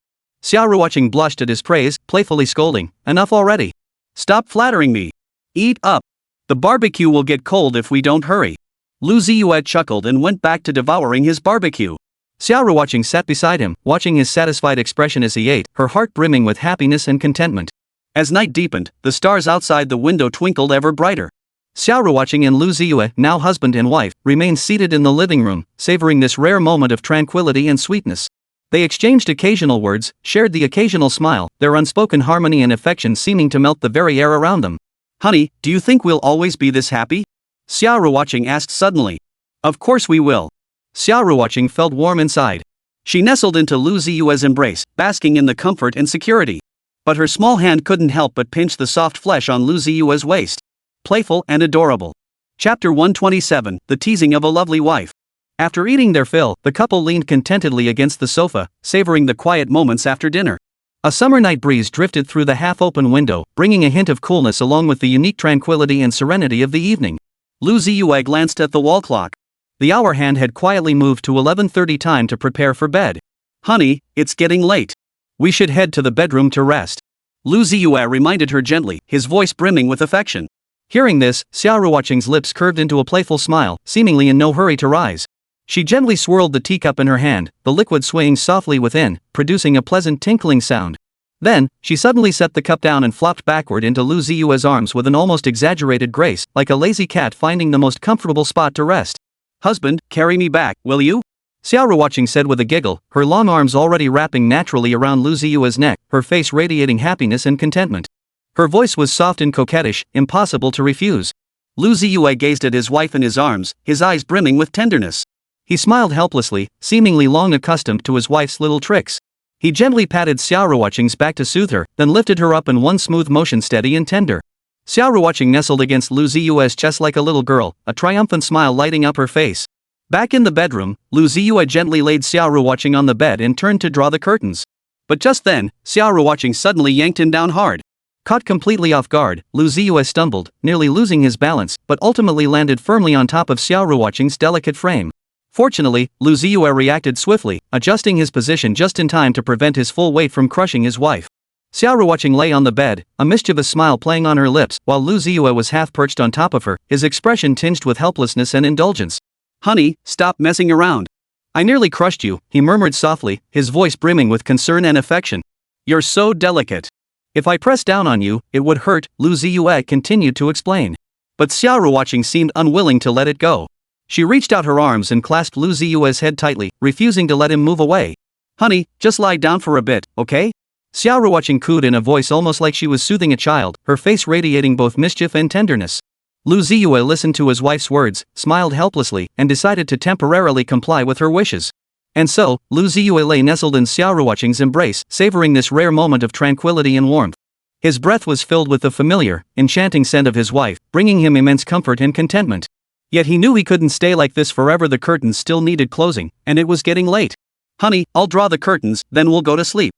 Xia Ruoqing blushed at his praise, playfully scolding, enough already. Stop flattering me. Eat up. The barbecue will get cold if we don't hurry. Lu Ziye chuckled and went back to devouring his barbecue. Xia Ruoqing sat beside him, watching his satisfied expression as he ate, her heart brimming with happiness and contentment. As night deepened, the stars outside the window twinkled ever brighter. Xia Ruoqing and Lu Ziye, now husband and wife, remained seated in the living room, savoring this rare moment of tranquility and sweetness. They exchanged occasional words, shared the occasional smile, their unspoken harmony and affection seeming to melt the very air around them. Honey, do you think we'll always be this happy? Xia Ruoqing asked suddenly. Of course we will. Xia Ruoqing felt warm inside. She nestled into Lu Ziye's embrace, basking in the comfort and security. But her small hand couldn't help but pinch the soft flesh on Lu Ziye's waist. Playful and adorable. Chapter 127, The Teasing of a Lovely Wife. After eating their fill, the couple leaned contentedly against the sofa, savoring the quiet moments after dinner. A summer night breeze drifted through the half-open window, bringing a hint of coolness along with the unique tranquility and serenity of the evening. Lu Ziye glanced at the wall clock. The hour hand had quietly moved to 11:30 time to prepare for bed. Honey, it's getting late. We should head to the bedroom to rest. Lu Ziye reminded her gently, his voice brimming with affection. Hearing this, Xia Ruoqing's lips curved into a playful smile, seemingly in no hurry to rise. She gently swirled the teacup in her hand, the liquid swaying softly within, producing a pleasant tinkling sound. Then, she suddenly set the cup down and flopped backward into Lu Ziye's arms with an almost exaggerated grace, like a lazy cat finding the most comfortable spot to rest. Husband, carry me back, will you? Xia Ruoqing said with a giggle, her long arms already wrapping naturally around Lu Ziye's neck, her face radiating happiness and contentment. Her voice was soft and coquettish, impossible to refuse. Lu Ziye gazed at his wife in his arms, his eyes brimming with tenderness. He smiled helplessly, seemingly long accustomed to his wife's little tricks. He gently patted Xia Ruoqing's back to soothe her, then lifted her up in one smooth motion, steady and tender. Xia Ruoqing nestled against Lu Ziye's chest like a little girl, a triumphant smile lighting up her face. Back in the bedroom, Lu Ziye gently laid Xia Ruoqing on the bed and turned to draw the curtains. But just then, Xia Ruoqing suddenly yanked him down hard. Caught completely off guard, Lu Ziye stumbled, nearly losing his balance, but ultimately landed firmly on top of Xia Ruoqing's delicate frame. Fortunately, Lu Ziye reacted swiftly, adjusting his position just in time to prevent his full weight from crushing his wife. Xia Ruoqing lay on the bed, a mischievous smile playing on her lips, while Lu Ziye was half perched on top of her, his expression tinged with helplessness and indulgence. Honey, stop messing around. I nearly crushed you, he murmured softly, his voice brimming with concern and affection. You're so delicate. If I pressed down on you, it would hurt, Lu Ziye continued to explain. But Xia Ruoqing seemed unwilling to let it go. She reached out her arms and clasped Lu Ziye's head tightly, refusing to let him move away. Honey, just lie down for a bit, okay? Xia Ruoqing cooed in a voice almost like she was soothing a child, her face radiating both mischief and tenderness. Lu Ziye listened to his wife's words, smiled helplessly, and decided to temporarily comply with her wishes. And so, Lu Ziye lay nestled in Xia Ruoqing's embrace, savoring this rare moment of tranquility and warmth. His breath was filled with the familiar, enchanting scent of his wife, bringing him immense comfort and contentment. Yet he knew he couldn't stay like this forever. The curtains still needed closing, and it was getting late. Honey, I'll draw the curtains, then we'll go to sleep.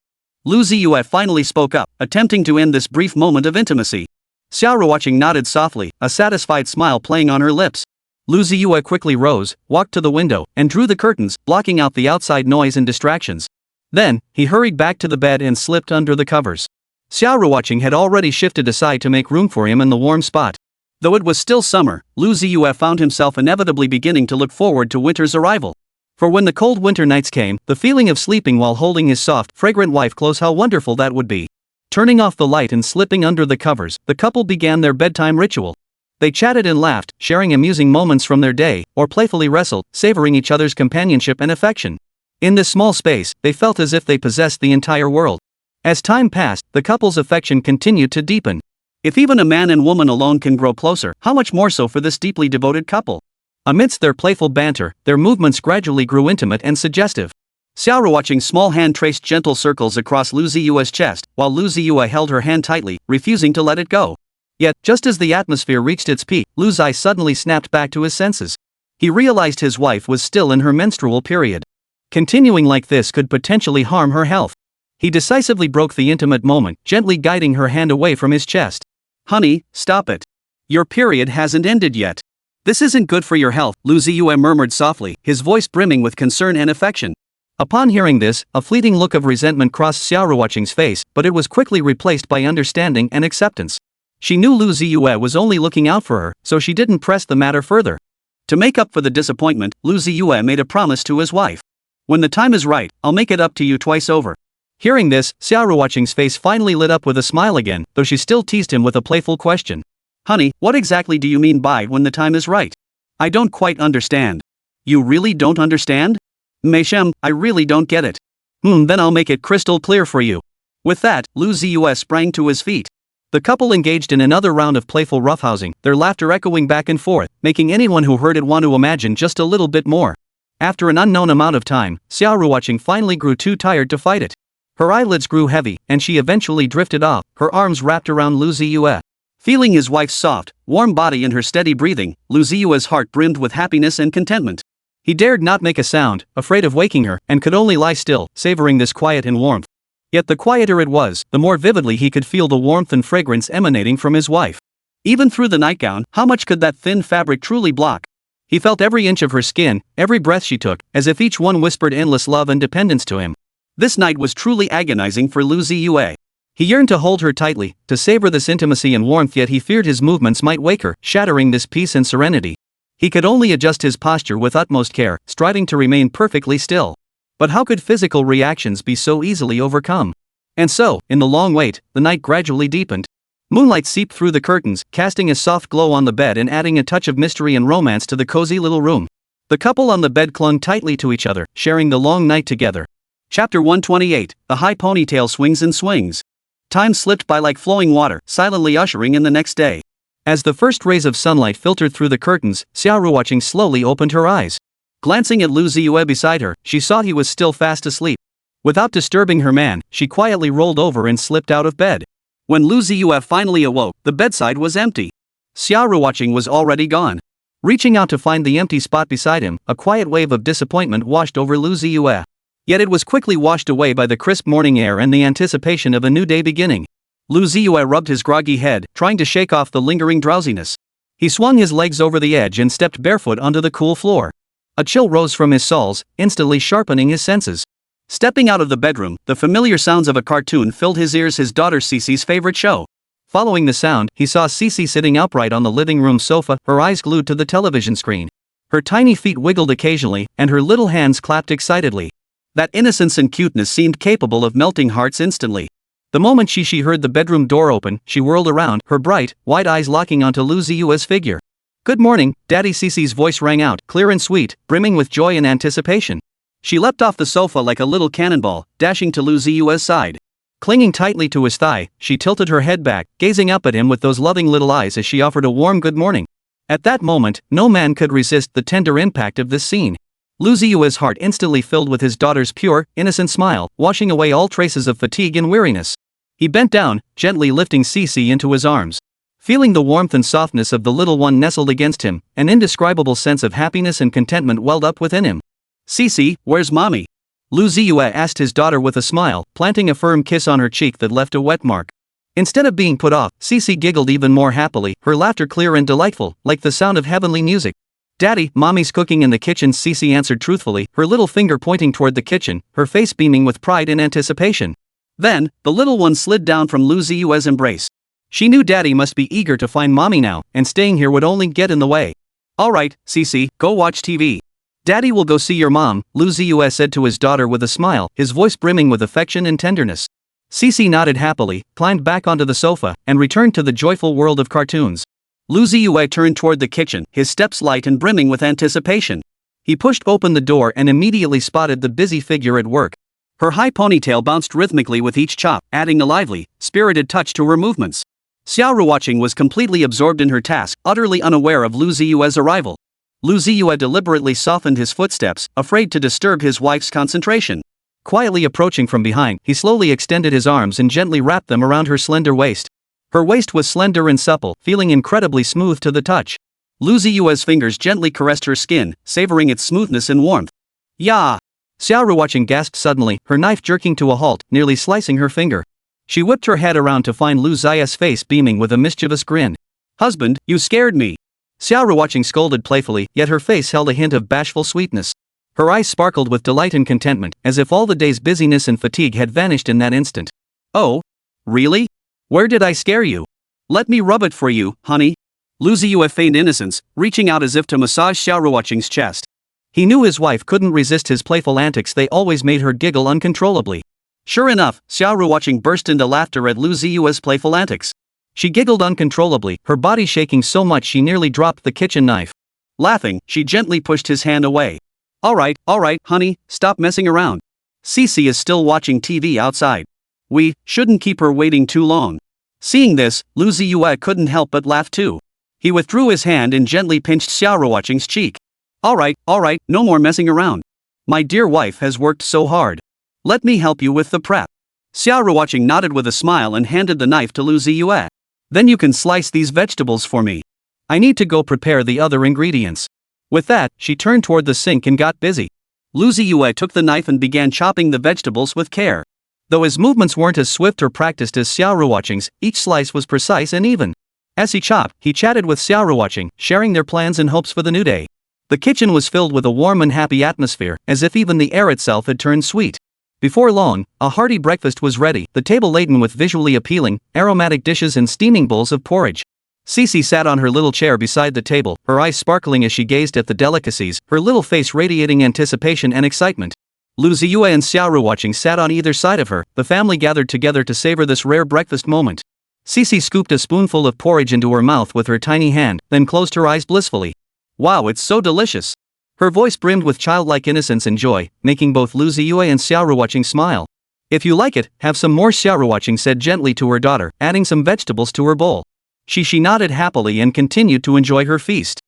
Lu Ziye finally spoke up, attempting to end this brief moment of intimacy. Xia Ruoqing nodded softly, a satisfied smile playing on her lips. Lu Ziye quickly rose, walked to the window, and drew the curtains, blocking out the outside noise and distractions. Then, he hurried back to the bed and slipped under the covers. Xia Ruoqing had already shifted aside to make room for him in the warm spot. Though it was still summer, Lu Ziye found himself inevitably beginning to look forward to winter's arrival. For when the cold winter nights came, the feeling of sleeping while holding his soft, fragrant wife close, how wonderful that would be. Turning off the light and slipping under the covers, the couple began their bedtime ritual. They chatted and laughed, sharing amusing moments from their day, or playfully wrestled, savoring each other's companionship and affection. In this small space, they felt as if they possessed the entire world. As time passed, the couple's affection continued to deepen. If even a man and woman alone can grow closer, how much more so for this deeply devoted couple? Amidst their playful banter, their movements gradually grew intimate and suggestive. Xia Ruoqing's small hand traced gentle circles across Lu Ziye's chest, while Lu Ziye held her hand tightly, refusing to let it go. Yet, just as the atmosphere reached its peak, Lu Ziye suddenly snapped back to his senses. He realized his wife was still in her menstrual period. Continuing like this could potentially harm her health. He decisively broke the intimate moment, gently guiding her hand away from his chest. "Honey, stop it. Your period hasn't ended yet. This isn't good for your health," Lu Ziye murmured softly, his voice brimming with concern and affection. Upon hearing this, a fleeting look of resentment crossed Xia Ruoqing's face, but it was quickly replaced by understanding and acceptance. She knew Lu Ziye was only looking out for her, so she didn't press the matter further. To make up for the disappointment, Lu Ziye made a promise to his wife. "When the time is right, I'll make it up to you twice over." Hearing this, Xia Ruoqing's face finally lit up with a smile again, though she still teased him with a playful question. "Honey, what exactly do you mean by when the time is right? I don't quite understand." "You really don't understand? Meishem, I really don't get it." Then I'll make it crystal clear for you." With that, Lu Ziye sprang to his feet. The couple engaged in another round of playful roughhousing, their laughter echoing back and forth, making anyone who heard it want to imagine just a little bit more. After an unknown amount of time, Xia Ruoqing finally grew too tired to fight it. Her eyelids grew heavy, and she eventually drifted off, her arms wrapped around Lu Ziye. Feeling his wife's soft, warm body and her steady breathing, Lu Ziye's heart brimmed with happiness and contentment. He dared not make a sound, afraid of waking her, and could only lie still, savoring this quiet and warmth. Yet the quieter it was, the more vividly he could feel the warmth and fragrance emanating from his wife. Even through the nightgown, how much could that thin fabric truly block? He felt every inch of her skin, every breath she took, as if each one whispered endless love and dependence to him. This night was truly agonizing for Lu Ziye. He yearned to hold her tightly, to savor this intimacy and warmth, yet he feared his movements might wake her, shattering this peace and serenity. He could only adjust his posture with utmost care, striving to remain perfectly still. But how could physical reactions be so easily overcome? And so, in the long wait, the night gradually deepened. Moonlight seeped through the curtains, casting a soft glow on the bed and adding a touch of mystery and romance to the cozy little room. The couple on the bed clung tightly to each other, sharing the long night together. Chapter 128, The High Ponytail Swings and Swings. Time slipped by like flowing water, silently ushering in the next day. As the first rays of sunlight filtered through the curtains, Xia Ruoqing slowly opened her eyes. Glancing at Lu Ziye beside her, she saw he was still fast asleep. Without disturbing her man, she quietly rolled over and slipped out of bed. When Lu Ziye finally awoke, the bedside was empty. Xia Ruoqing was already gone. Reaching out to find the empty spot beside him, a quiet wave of disappointment washed over Lu Ziye. Yet it was quickly washed away by the crisp morning air and the anticipation of a new day beginning. Lu Ziye rubbed his groggy head, trying to shake off the lingering drowsiness. He swung his legs over the edge and stepped barefoot onto the cool floor. A chill rose from his soles, instantly sharpening his senses. Stepping out of the bedroom, the familiar sounds of a cartoon filled his ears, his daughter Xixi's favorite show. Following the sound, he saw Xixi sitting upright on the living room sofa, her eyes glued to the television screen. Her tiny feet wiggled occasionally, and her little hands clapped excitedly. That innocence and cuteness seemed capable of melting hearts instantly. The moment Xixi heard the bedroom door open, she whirled around, her bright, wide eyes locking onto Lu Ziye's figure. "Good morning, Daddy." Xixi's voice rang out, clear and sweet, brimming with joy and anticipation. She leapt off the sofa like a little cannonball, dashing to Lu Ziye's side. Clinging tightly to his thigh, she tilted her head back, gazing up at him with those loving little eyes as she offered a warm good morning. At that moment, no man could resist the tender impact of this scene. Lu Ziye's heart instantly filled with his daughter's pure, innocent smile, washing away all traces of fatigue and weariness. He bent down, gently lifting Xixi into his arms. Feeling the warmth and softness of the little one nestled against him, an indescribable sense of happiness and contentment welled up within him. "Xixi, where's mommy?" Lu Ziye asked his daughter with a smile, planting a firm kiss on her cheek that left a wet mark. Instead of being put off, Xixi giggled even more happily, her laughter clear and delightful, like the sound of heavenly music. "Daddy, mommy's cooking in the kitchen," Xixi answered truthfully, her little finger pointing toward the kitchen, her face beaming with pride and anticipation. Then, the little one slid down from Lu Ziye's embrace. She knew Daddy must be eager to find Mommy now, and staying here would only get in the way. Alright, Xixi, go watch TV. Daddy will go see your mom, Lu Ziye said to his daughter with a smile, his voice brimming with affection and tenderness. Xixi nodded happily, climbed back onto the sofa, and returned to the joyful world of cartoons. Lu Ziye turned toward the kitchen, his steps light and brimming with anticipation. He pushed open the door and immediately spotted the busy figure at work. Her high ponytail bounced rhythmically with each chop, adding a lively, spirited touch to her movements. Xia Ruoqing was completely absorbed in her task, utterly unaware of Lu Ziye's arrival. Lu Ziye deliberately softened his footsteps, afraid to disturb his wife's concentration. Quietly approaching from behind, he slowly extended his arms and gently wrapped them around her slender waist. Her waist was slender and supple, feeling incredibly smooth to the touch. Lu Ziye's fingers gently caressed her skin, savoring its smoothness and warmth. "Ya!" Xia Ruoqing gasped suddenly, her knife jerking to a halt, nearly slicing her finger. She whipped her head around to find Lu Ziye's face beaming with a mischievous grin. "Husband, you scared me." Xia Ruoqing scolded playfully, yet her face held a hint of bashful sweetness. Her eyes sparkled with delight and contentment, as if all the day's busyness and fatigue had vanished in that instant. "Oh? Really? Where did I scare you? Let me rub it for you, honey." Lu Ziye feigned innocence, reaching out as if to massage Xia Ruoqing's chest. He knew his wife couldn't resist his playful antics, they always made her giggle uncontrollably. Sure enough, Xia Ruoqing burst into laughter at Lu Ziye's playful antics. She giggled uncontrollably, her body shaking so much she nearly dropped the kitchen knife. Laughing, she gently pushed his hand away. Alright, honey, stop messing around. Xixi is still watching TV outside. We shouldn't keep her waiting too long." Seeing this, Lu Ziye couldn't help but laugh too. He withdrew his hand and gently pinched Xia Ruoqing's cheek. Alright, no more messing around. My dear wife has worked so hard. Let me help you with the prep. Xia Ruoqing nodded with a smile and handed the knife to Lu Ziye. Then you can slice these vegetables for me. I need to go prepare the other ingredients. With that, she turned toward the sink and got busy. Lu Ziye took the knife and began chopping the vegetables with care. Though his movements weren't as swift or practiced as Xia Ruoqing's, each slice was precise and even. As he chopped, he chatted with Xia Ruoqing, sharing their plans and hopes for the new day. The kitchen was filled with a warm and happy atmosphere, as if even the air itself had turned sweet. Before long, a hearty breakfast was ready, the table laden with visually appealing, aromatic dishes and steaming bowls of porridge. Xixi sat on her little chair beside the table, her eyes sparkling as she gazed at the delicacies, her little face radiating anticipation and excitement. Lu Ziye and Xia Ruoqing sat on either side of her, the family gathered together to savor this rare breakfast moment. Xixi scooped a spoonful of porridge into her mouth with her tiny hand, then closed her eyes blissfully. Wow, it's so delicious. Her voice brimmed with childlike innocence and joy, making both Lu Ziye and Xia Ruoqing smile. If you like it, have some more, Xia Ruoqing said gently to her daughter, adding some vegetables to her bowl. She nodded happily and continued to enjoy her feast.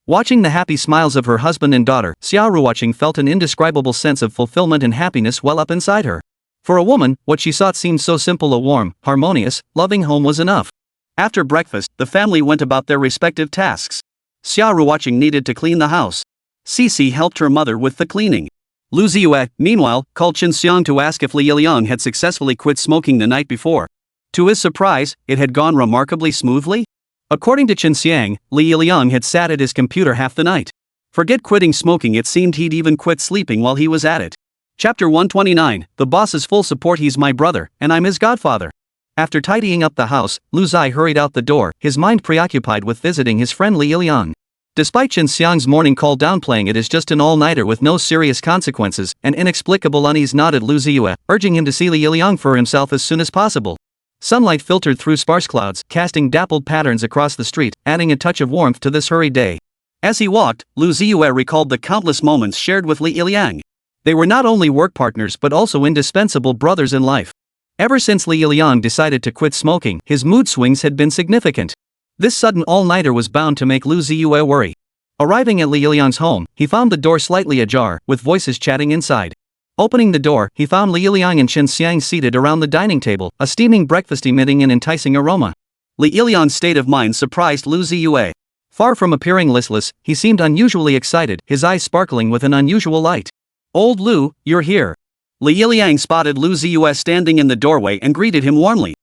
Watching the happy smiles of her husband and daughter, Xia Ruoqing felt an indescribable sense of fulfillment and happiness well up inside her. For a woman, what she sought seemed so simple: a warm, harmonious, loving home was enough. After breakfast, the family went about their respective tasks. Xia Ruoqing needed to clean the house. Xixi helped her mother with the cleaning. Lu Ziye, meanwhile, called Xinxiang to ask if Li Yiliang had successfully quit smoking the night before. To his surprise, it had gone remarkably smoothly. According to Xinxiang, Li Yiliang had sat at his computer half the night. Forget quitting smoking, it seemed he'd even quit sleeping while he was at it. Chapter 129, The boss's full support. He's my brother, and I'm his godfather. After tidying up the house, Lu Ziye hurried out the door, his mind preoccupied with visiting his friend Li Yiliang. Despite Xinxiang's morning call downplaying it as just an all-nighter with no serious consequences, an inexplicable unease nodded Lu Ziye, urging him to see Li Yiliang for himself as soon as possible. Sunlight filtered through sparse clouds, casting dappled patterns across the street, adding a touch of warmth to this hurried day. As he walked, Lu Ziye recalled the countless moments shared with Li Yiliang. They were not only work partners but also indispensable brothers in life. Ever since Li Yiliang decided to quit smoking, his mood swings had been significant. This sudden all-nighter was bound to make Lu Ziye worry. Arriving at Li Yiliang's home, he found the door slightly ajar, with voices chatting inside. Opening the door, he found Li Yiliang and Xinxiang seated around the dining table, a steaming breakfast emitting an enticing aroma. Li Yiliang's state of mind surprised Lu Ziye. Far from appearing listless, he seemed unusually excited, his eyes sparkling with an unusual light. "Old Lu, you're here." Li Yiliang spotted Lu Ziye standing in the doorway and greeted him warmly.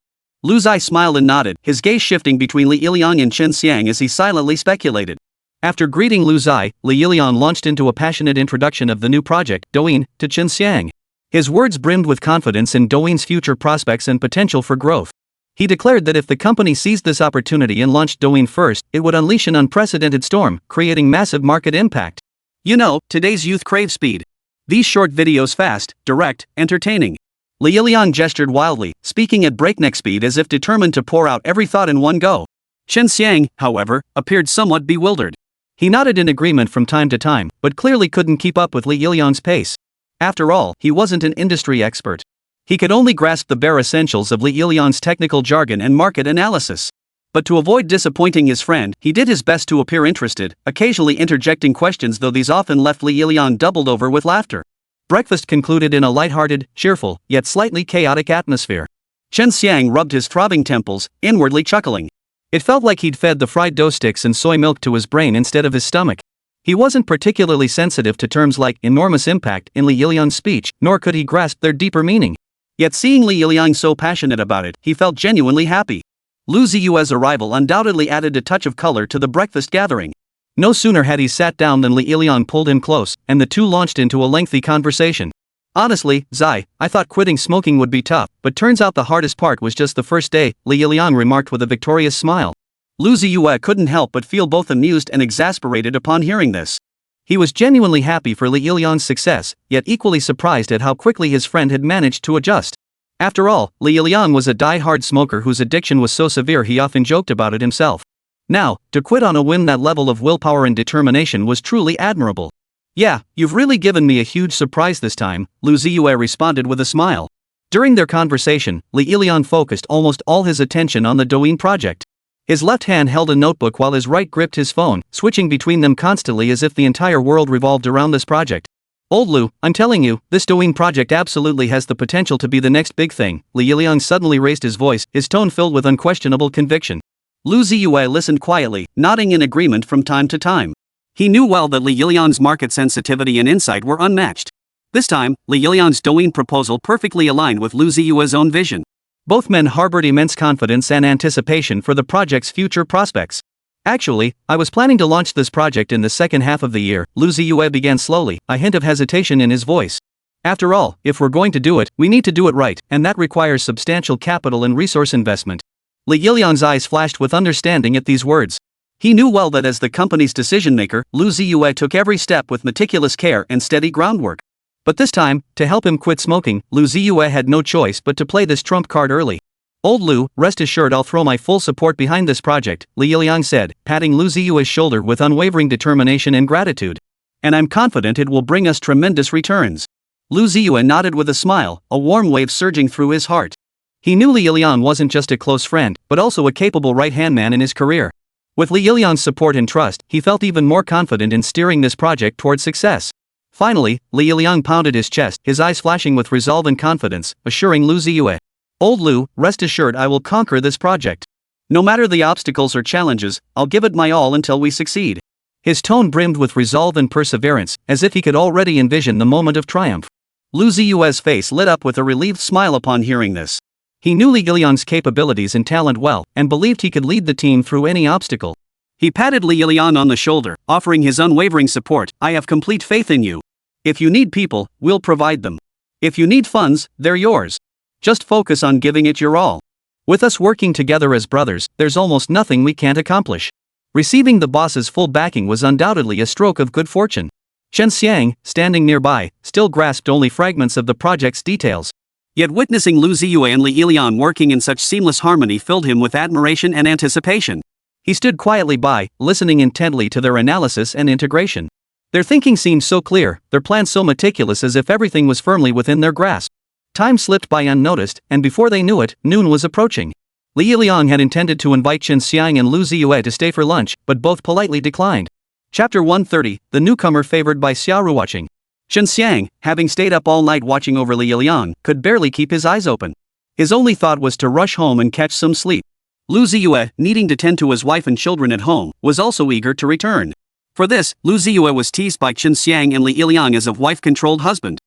Lu Ziye smiled and nodded, his gaze shifting between Li Yiliang and Xinxiang as he silently speculated. After greeting Lu Ziye, Li Yiliang launched into a passionate introduction of the new project, Douyin, to Xinxiang. His words brimmed with confidence in Douyin's future prospects and potential for growth. He declared that if the company seized this opportunity and launched Douyin first, it would unleash an unprecedented storm, creating massive market impact. You know, today's youth crave speed. These short videos fast, direct, entertaining. Li Yiliang gestured wildly, speaking at breakneck speed as if determined to pour out every thought in one go. Chen Xiang, however, appeared somewhat bewildered. He nodded in agreement from time to time, but clearly couldn't keep up with Li Yiliang's pace. After all, he wasn't an industry expert. He could only grasp the bare essentials of Li Yiliang's technical jargon and market analysis. But to avoid disappointing his friend, he did his best to appear interested, occasionally interjecting questions, though these often left Li Yiliang doubled over with laughter. Breakfast concluded in a light-hearted, cheerful, yet slightly chaotic atmosphere. Chen Xiang rubbed his throbbing temples, inwardly chuckling. It felt like he'd fed the fried dough sticks and soy milk to his brain instead of his stomach. He wasn't particularly sensitive to terms like enormous impact in Li Yiliang's speech, nor could he grasp their deeper meaning. Yet seeing Li Yiliang so passionate about it, he felt genuinely happy. Lu Ziye's arrival undoubtedly added a touch of color to the breakfast gathering. No sooner had he sat down than Li Yiliang pulled him close, and the two launched into a lengthy conversation. Honestly, Zai, I thought quitting smoking would be tough, but turns out the hardest part was just the first day, Li Yiliang remarked with a victorious smile. Lu Ziye couldn't help but feel both amused and exasperated upon hearing this. He was genuinely happy for Li Yiliang's success, yet equally surprised at how quickly his friend had managed to adjust. After all, Li Yiliang was a die-hard smoker whose addiction was so severe he often joked about it himself. Now, to quit on a whim, that level of willpower and determination was truly admirable. Yeah, you've really given me a huge surprise this time, Lu Ziye responded with a smile. During their conversation, Li Yiliang focused almost all his attention on the Douyin project. His left hand held a notebook while his right gripped his phone, switching between them constantly as if the entire world revolved around this project. Old Lu, I'm telling you, this Douyin project absolutely has the potential to be the next big thing. Li Yiliang suddenly raised his voice, his tone filled with unquestionable conviction. Lu Ziye listened quietly, nodding in agreement from time to time. He knew well that Li Yiliang's market sensitivity and insight were unmatched. This time, Li Yiliang's Douyin proposal perfectly aligned with Lu Ziye's own vision. Both men harbored immense confidence and anticipation for the project's future prospects. Actually, I was planning to launch this project in the second half of the year, Lu Ziye began slowly, a hint of hesitation in his voice. After all, if we're going to do it, we need to do it right, and that requires substantial capital and resource investment. Li Yiliang's eyes flashed with understanding at these words. He knew well that as the company's decision-maker, Lu Ziye took every step with meticulous care and steady groundwork. But this time, to help him quit smoking, Lu Ziye had no choice but to play this trump card early. Old Lu, rest assured I'll throw my full support behind this project, Li Yiliang said, patting Lu Ziye's shoulder with unwavering determination and gratitude. And I'm confident it will bring us tremendous returns. Lu Ziye nodded with a smile, a warm wave surging through his heart. He knew Li Yiliang wasn't just a close friend, but also a capable right-hand man in his career. With Li Yiliang's support and trust, he felt even more confident in steering this project toward success. Finally, Li Yiliang pounded his chest, his eyes flashing with resolve and confidence, assuring Lu Ziye. Old Lu, rest assured I will conquer this project. No matter the obstacles or challenges, I'll give it my all until we succeed. His tone brimmed with resolve and perseverance, as if he could already envision the moment of triumph. Lu Ziye's face lit up with a relieved smile upon hearing this. He knew Li Yiliang's capabilities and talent well, and believed he could lead the team through any obstacle. He patted Li Yiliang on the shoulder, offering his unwavering support. I have complete faith in you. If you need people, we'll provide them. If you need funds, they're yours. Just focus on giving it your all. With us working together as brothers, there's almost nothing we can't accomplish. Receiving the boss's full backing was undoubtedly a stroke of good fortune. Chen Xiang, standing nearby, still grasped only fragments of the project's details. Yet witnessing Lu Ziye and Li Yiliang working in such seamless harmony filled him with admiration and anticipation. He stood quietly by, listening intently to their analysis and integration. Their thinking seemed so clear, their plans so meticulous, as if everything was firmly within their grasp. Time slipped by unnoticed, and before they knew it, noon was approaching. Li Yiliang had intended to invite Chen Xiang and Lu Ziye to stay for lunch, but both politely declined. Chapter 130, The Newcomer Favored by Xia Ruoqing. Chen Xiang, having stayed up all night watching over Li Yiliang, could barely keep his eyes open. His only thought was to rush home and catch some sleep. Lu Ziye, needing to tend to his wife and children at home, was also eager to return. For this, Lu Ziye was teased by Chen Xiang and Li Yiliang as a wife-controlled husband.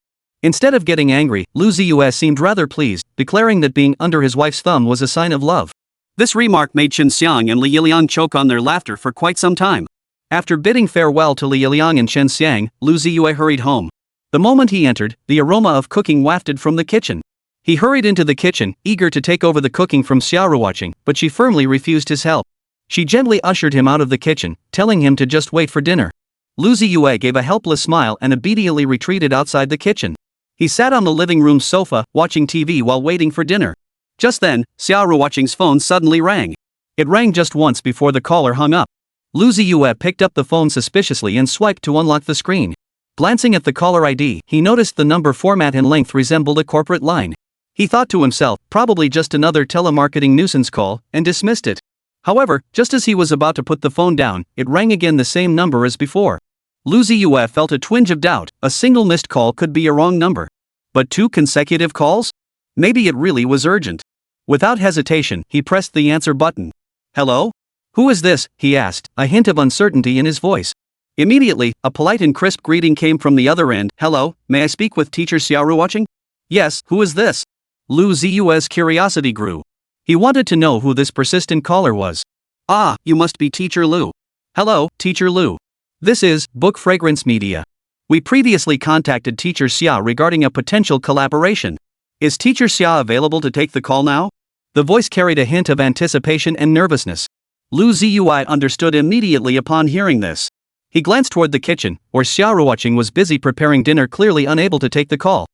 Instead of getting angry, Lu Ziye seemed rather pleased, declaring that being under his wife's thumb was a sign of love. This remark made Chen Xiang and Li Yiliang choke on their laughter for quite some time. After bidding farewell to Li Yiliang and Chen Xiang, Lu Ziye hurried home. The moment he entered, the aroma of cooking wafted from the kitchen. He hurried into the kitchen, eager to take over the cooking from Xia Ruoqing, but she firmly refused his help. She gently ushered him out of the kitchen, telling him to just wait for dinner. Lu Ziye gave a helpless smile and obediently retreated outside the kitchen. He sat on the living room sofa, watching TV while waiting for dinner. Just then, Xia Ruoqing's phone suddenly rang. It rang just once before the caller hung up. Lu Ziye picked up the phone suspiciously and swiped to unlock the screen. Glancing at the caller ID, he noticed the number format and length resembled a corporate line. He thought to himself, probably just another telemarketing nuisance call, and dismissed it. However, just as he was about to put the phone down, it rang again, the same number as before. Lu Ziye felt a twinge of doubt. A single missed call could be a wrong number. But 2 consecutive calls? Maybe it really was urgent. Without hesitation, he pressed the answer button. "Hello? Who is this?" he asked, a hint of uncertainty in his voice. Immediately, a polite and crisp greeting came from the other end. "Hello, may I speak with teacher Xia Ruoqing?" "Yes, who is this?" Lu Ziye's curiosity grew. He wanted to know who this persistent caller was. "Ah, you must be teacher Lu." "Hello, teacher Lu. This is Book Fragrance Media. We previously contacted teacher Xia regarding a potential collaboration. Is teacher Xia available to take the call now?" The voice carried a hint of anticipation and nervousness. Lu Ziye understood immediately upon hearing this. He glanced toward the kitchen, where Xia Ruoqing was busy preparing dinner, clearly unable to take the call.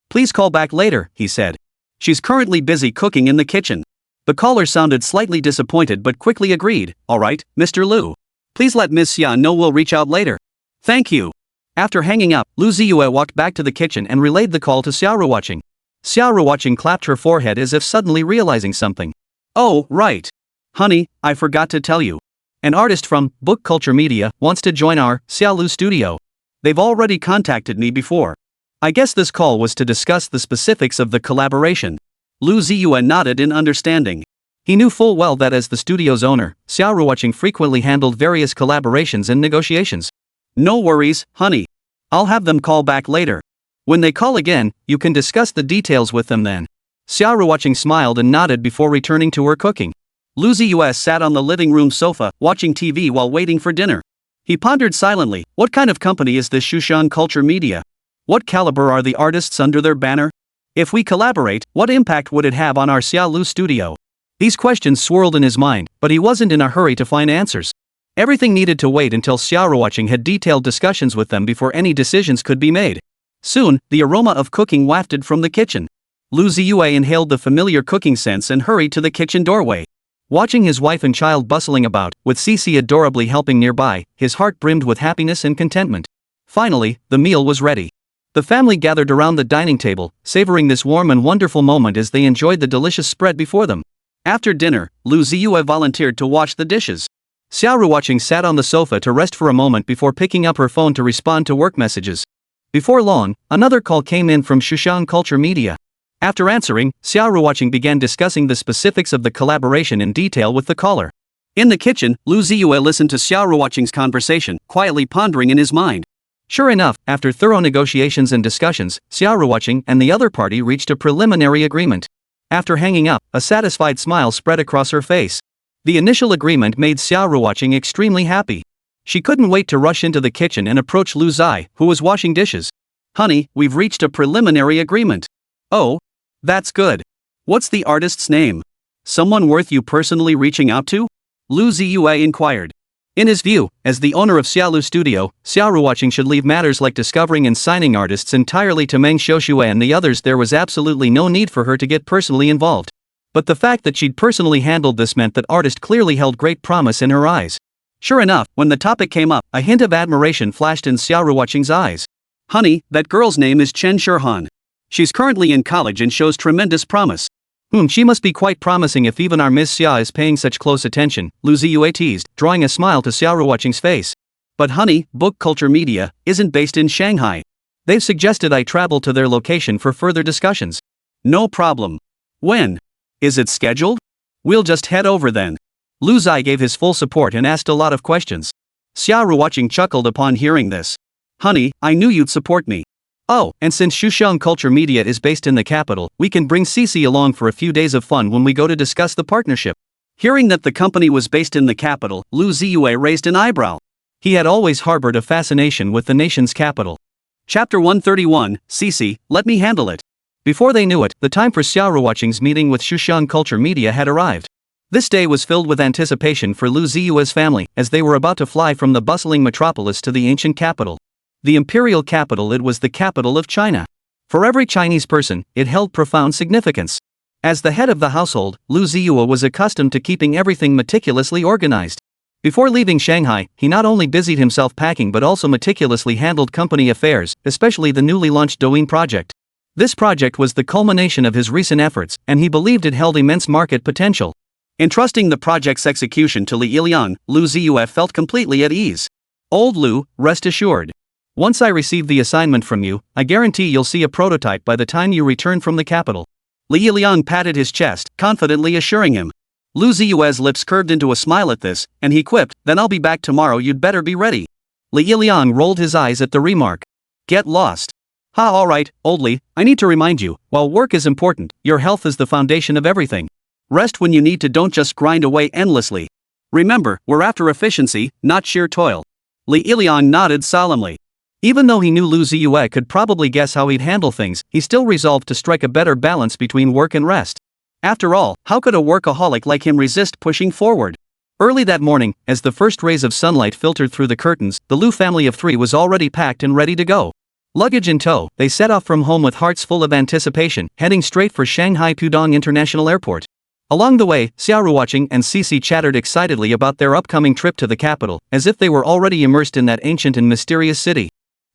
Please call back later," he said. "She's currently busy cooking in the kitchen." The caller sounded slightly disappointed but quickly agreed. "All right, Mr. Lu. Please let Ms. Xia know we'll reach out later." "Thank you." After hanging up, Lu Ziye walked back to the kitchen and relayed the call to Xia Ruoqing. Xia Ruoqing clapped her forehead as if suddenly realizing something. "Oh, right. Honey, I forgot to tell you. An artist from Book Culture Media wants to join our Xia Lu studio. They've already contacted me before. I guess this call was to discuss the specifics of the collaboration." Lu Ziye nodded in understanding. He knew full well that as the studio's owner, Xia Ruoqing frequently handled various collaborations and negotiations. "No worries, honey. I'll have them call back later. When they call again, you can discuss the details with them then." Xia Ruoqing smiled and nodded before returning to her cooking. Lu Ziye sat on the living room sofa, watching TV while waiting for dinner. He pondered silently, what kind of company is this Xixi Culture Media? What caliber are the artists under their banner? If we collaborate, what impact would it have on our Xia Lu studio? These questions swirled in his mind, but he wasn't in a hurry to find answers. Everything needed to wait until Xia Ruoqing had detailed discussions with them before any decisions could be made. Soon, the aroma of cooking wafted from the kitchen. Lu Ziye inhaled the familiar cooking scents and hurried to the kitchen doorway. Watching his wife and child bustling about, with Xixi adorably helping nearby, his heart brimmed with happiness and contentment. Finally, the meal was ready. The family gathered around the dining table, savoring this warm and wonderful moment as they enjoyed the delicious spread before them. After dinner, Lu Ziye volunteered to wash the dishes. Xia Ruoqing sat on the sofa to rest for a moment before picking up her phone to respond to work messages. Before long, another call came in from Xixi Culture Media. After answering, Xia Ruoqing began discussing the specifics of the collaboration in detail with the caller. In the kitchen, Lu Ziye listened to Xia Ruoqing's conversation, quietly pondering in his mind. Sure enough, after thorough negotiations and discussions, Xia Ruoqing and the other party reached a preliminary agreement. After hanging up, a satisfied smile spread across her face. The initial agreement made Xia Ruoqing extremely happy. She couldn't wait to rush into the kitchen and approach Lu Ziye, who was washing dishes. "Honey, we've reached a preliminary agreement." "Oh? That's good. What's the artist's name? Someone worth you personally reaching out to?" Lu Ziye inquired. In his view, as the owner of Xia Lu Studio, Xia Ruoqing should leave matters like discovering and signing artists entirely to Meng Xiuxue and the others. There was absolutely no need for her to get personally involved. But the fact that she'd personally handled this meant that artist clearly held great promise in her eyes. Sure enough, when the topic came up, a hint of admiration flashed in Xia Ruoqing's eyes. "Honey, that girl's name is Chen Shirhan. She's currently in college and shows tremendous promise." She must be quite promising if even our Miss Xia is paying such close attention," Lu Ziye teased, drawing a smile to Xia Ruoqing's face. "But honey, Book Culture Media isn't based in Shanghai. They've suggested I travel to their location for further discussions." "No problem. When? Is it scheduled?" "We'll just head over then." Lu Ziye gave his full support and asked a lot of questions. Xia Ruoqing chuckled upon hearing this. "Honey, I knew you'd support me. Oh, and since Xixi Culture Media is based in the capital, we can bring Xixi along for a few days of fun when we go to discuss the partnership." Hearing that the company was based in the capital, Lu Ziye raised an eyebrow. He had always harbored a fascination with the nation's capital. Chapter 131, Xixi, let me handle it. Before they knew it, the time for Xia Ruoqing's meeting with Xushan Culture Media had arrived. This day was filled with anticipation for Lu Ziye's family, as they were about to fly from the bustling metropolis to the ancient capital. The imperial capital, it was the capital of China. For every Chinese person, it held profound significance. As the head of the household, Lu Ziye was accustomed to keeping everything meticulously organized. Before leaving Shanghai, he not only busied himself packing but also meticulously handled company affairs, especially the newly launched Douyin project. This project was the culmination of his recent efforts, and he believed it held immense market potential. Entrusting the project's execution to Li Yiliang, Lu Ziye felt completely at ease. Old Lu, rest assured. Once I receive the assignment from you, I guarantee you'll see a prototype by the time you return from the capital. Li Yiliang patted his chest, confidently assuring him. Lu Ziye's lips curved into a smile at this, and he quipped, then I'll be back tomorrow, you'd better be ready. Li Yiliang rolled his eyes at the remark. Get lost. Ha, alright, old Li, I need to remind you, while work is important, your health is the foundation of everything. Rest when you need to, don't just grind away endlessly. Remember, we're after efficiency, not sheer toil. Li Yiliang nodded solemnly. Even though he knew Lu Ziye could probably guess how he'd handle things, he still resolved to strike a better balance between work and rest. After all, how could a workaholic like him resist pushing forward? Early that morning, as the first rays of sunlight filtered through the curtains, the Lu family of three was already packed and ready to go. Luggage in tow, they set off from home with hearts full of anticipation, heading straight for Shanghai Pudong International Airport. Along the way, Xia Ruoqing and Xixi chattered excitedly about their upcoming trip to the capital, as if they were already immersed in that ancient and mysterious city.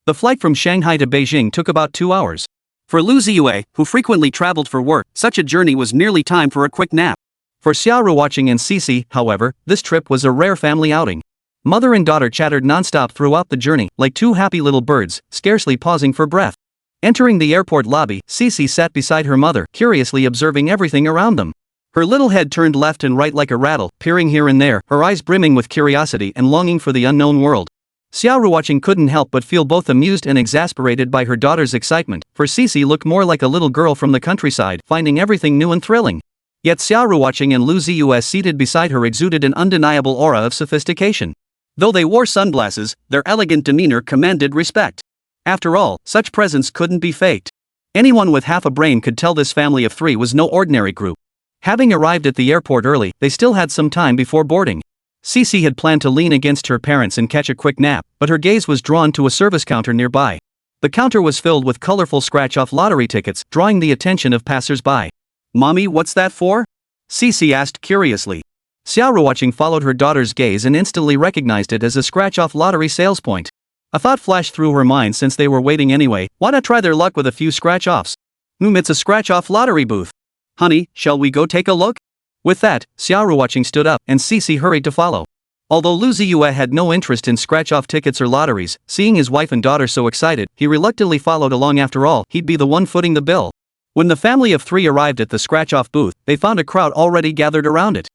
The flight from Shanghai to Beijing took about 2 hours. For Lu Ziye, who frequently traveled for work, such a journey was nearly time for a quick nap. For Xia Ruoqing and Xixi, however, this trip was a rare family outing. Mother and daughter chattered nonstop throughout the journey, like two happy little birds, scarcely pausing for breath. Entering the airport lobby, Xixi sat beside her mother, curiously observing everything around them. Her little head turned left and right like a rattle, peering here and there, her eyes brimming with curiosity and longing for the unknown world. Xia Ruoqing couldn't help but feel both amused and exasperated by her daughter's excitement, for Xixi looked more like a little girl from the countryside, finding everything new and thrilling. Yet Xia Ruoqing and Lu Ziye seated beside her exuded an undeniable aura of sophistication. Though they wore sunglasses, their elegant demeanor commanded respect. After all, such presence couldn't be faked. Anyone with half a brain could tell this family of three was no ordinary group. Having arrived at the airport early, they still had some time before boarding. Xixi had planned to lean against her parents and catch a quick nap, but her gaze was drawn to a service counter nearby. The counter was filled with colorful scratch-off lottery tickets, drawing the attention of passers-by. Mommy, what's that for? Xixi asked curiously. Xia Ruoqing followed her daughter's gaze and instantly recognized it as a scratch-off lottery sales point. A thought flashed through her mind. Since they were waiting anyway, why not try their luck with a few scratch-offs? It's a scratch-off lottery booth. Honey, shall we go take a look? With that, Xia Ruoqing stood up, and Xixi hurried to follow. Although Lu Ziye had no interest in scratch-off tickets or lotteries, seeing his wife and daughter so excited, he reluctantly followed along. After all, he'd be the one footing the bill. When the family of three arrived at the scratch-off booth, they found a crowd already gathered around it.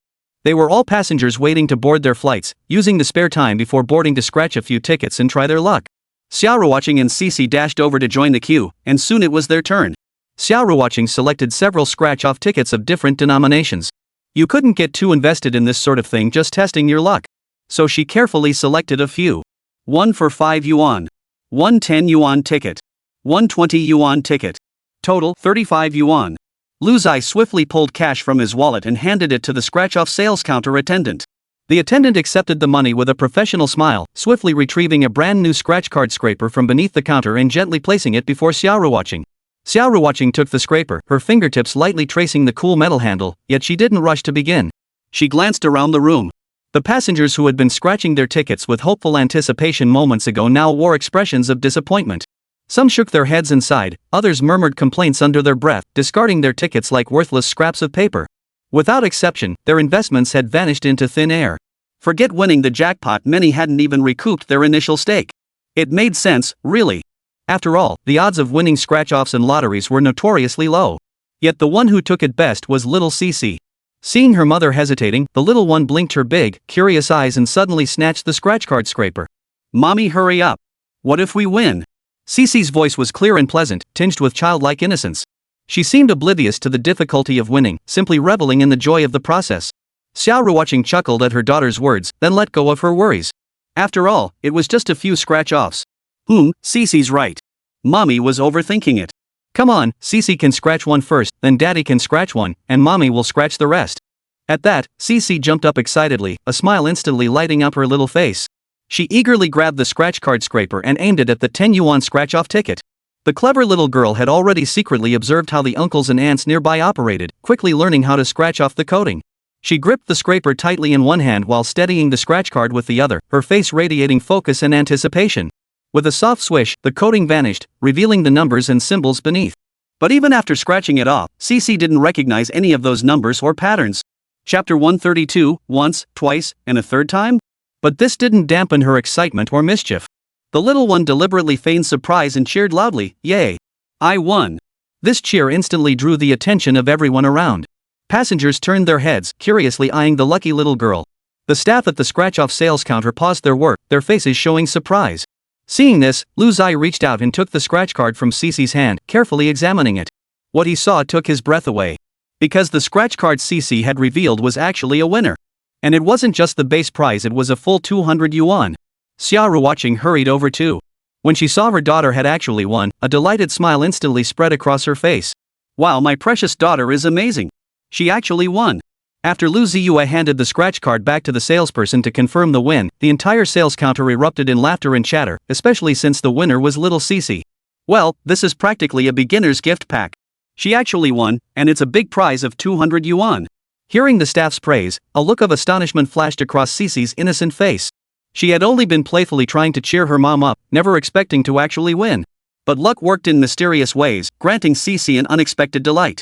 They were all passengers waiting to board their flights, using the spare time before boarding to scratch a few tickets and try their luck. Xia Ruoqing and Xixi dashed over to join the queue, and soon it was their turn. Xia Ruoqing selected several scratch-off tickets of different denominations. You couldn't get too invested in this sort of thing just testing your luck. So she carefully selected a few. One for 5 yuan. One 10 yuan ticket. One 20 yuan ticket. Total 35 yuan. Lu Ziye swiftly pulled cash from his wallet and handed it to the scratch-off sales counter attendant. The attendant accepted the money with a professional smile, swiftly retrieving a brand new scratch card scraper from beneath the counter and gently placing it before Xia Ruoqing. Xia Ruoqing took the scraper, her fingertips lightly tracing the cool metal handle, yet she didn't rush to begin. She glanced around the room. The passengers who had been scratching their tickets with hopeful anticipation moments ago now wore expressions of disappointment. Some shook their heads and sighed, others murmured complaints under their breath, discarding their tickets like worthless scraps of paper. Without exception, their investments had vanished into thin air. Forget winning the jackpot, many hadn't even recouped their initial stake. It made sense, really. After all, the odds of winning scratch-offs and lotteries were notoriously low. Yet the one who took it best was little Xixi. Seeing her mother hesitating, the little one blinked her big, curious eyes and suddenly snatched the scratch card scraper. Mommy, hurry up. What if we win? Xixi's voice was clear and pleasant, tinged with childlike innocence. She seemed oblivious to the difficulty of winning, simply reveling in the joy of the process. Xia Ruoqing chuckled at her daughter's words, then let go of her worries. After all, it was just a few scratch-offs. Xixi's right. Mommy was overthinking it. Come on, Xixi can scratch one first, then Daddy can scratch one, and Mommy will scratch the rest. At that, Xixi jumped up excitedly, a smile instantly lighting up her little face. She eagerly grabbed the scratch card scraper and aimed it at the 10 yuan scratch-off ticket. The clever little girl had already secretly observed how the uncles and aunts nearby operated, quickly learning how to scratch off the coating. She gripped the scraper tightly in one hand while steadying the scratch card with the other, her face radiating focus and anticipation. With a soft swish, the coating vanished, revealing the numbers and symbols beneath. But even after scratching it off, Xixi didn't recognize any of those numbers or patterns. Chapter 132, once, twice, and a third time? But this didn't dampen her excitement or mischief. The little one deliberately feigned surprise and cheered loudly, "Yay! I won!" This cheer instantly drew the attention of everyone around. Passengers turned their heads, curiously eyeing the lucky little girl. The staff at the scratch-off sales counter paused their work, their faces showing surprise. Seeing this, Lu Ziye reached out and took the scratch card from Xixi's hand, carefully examining it. What he saw took his breath away. Because the scratch card Xixi had revealed was actually a winner. And it wasn't just the base prize, it was a full 200 yuan. Xia Ruoqing hurried over too. When she saw her daughter had actually won, a delighted smile instantly spread across her face. Wow, my precious daughter is amazing. She actually won. After Lu Ziye handed the scratch card back to the salesperson to confirm the win, the entire sales counter erupted in laughter and chatter, especially since the winner was little Xixi. Well, this is practically a beginner's gift pack. She actually won, and it's a big prize of 200 yuan. Hearing the staff's praise, a look of astonishment flashed across Xixi's innocent face. She had only been playfully trying to cheer her mom up, never expecting to actually win. But luck worked in mysterious ways, granting Xixi an unexpected delight.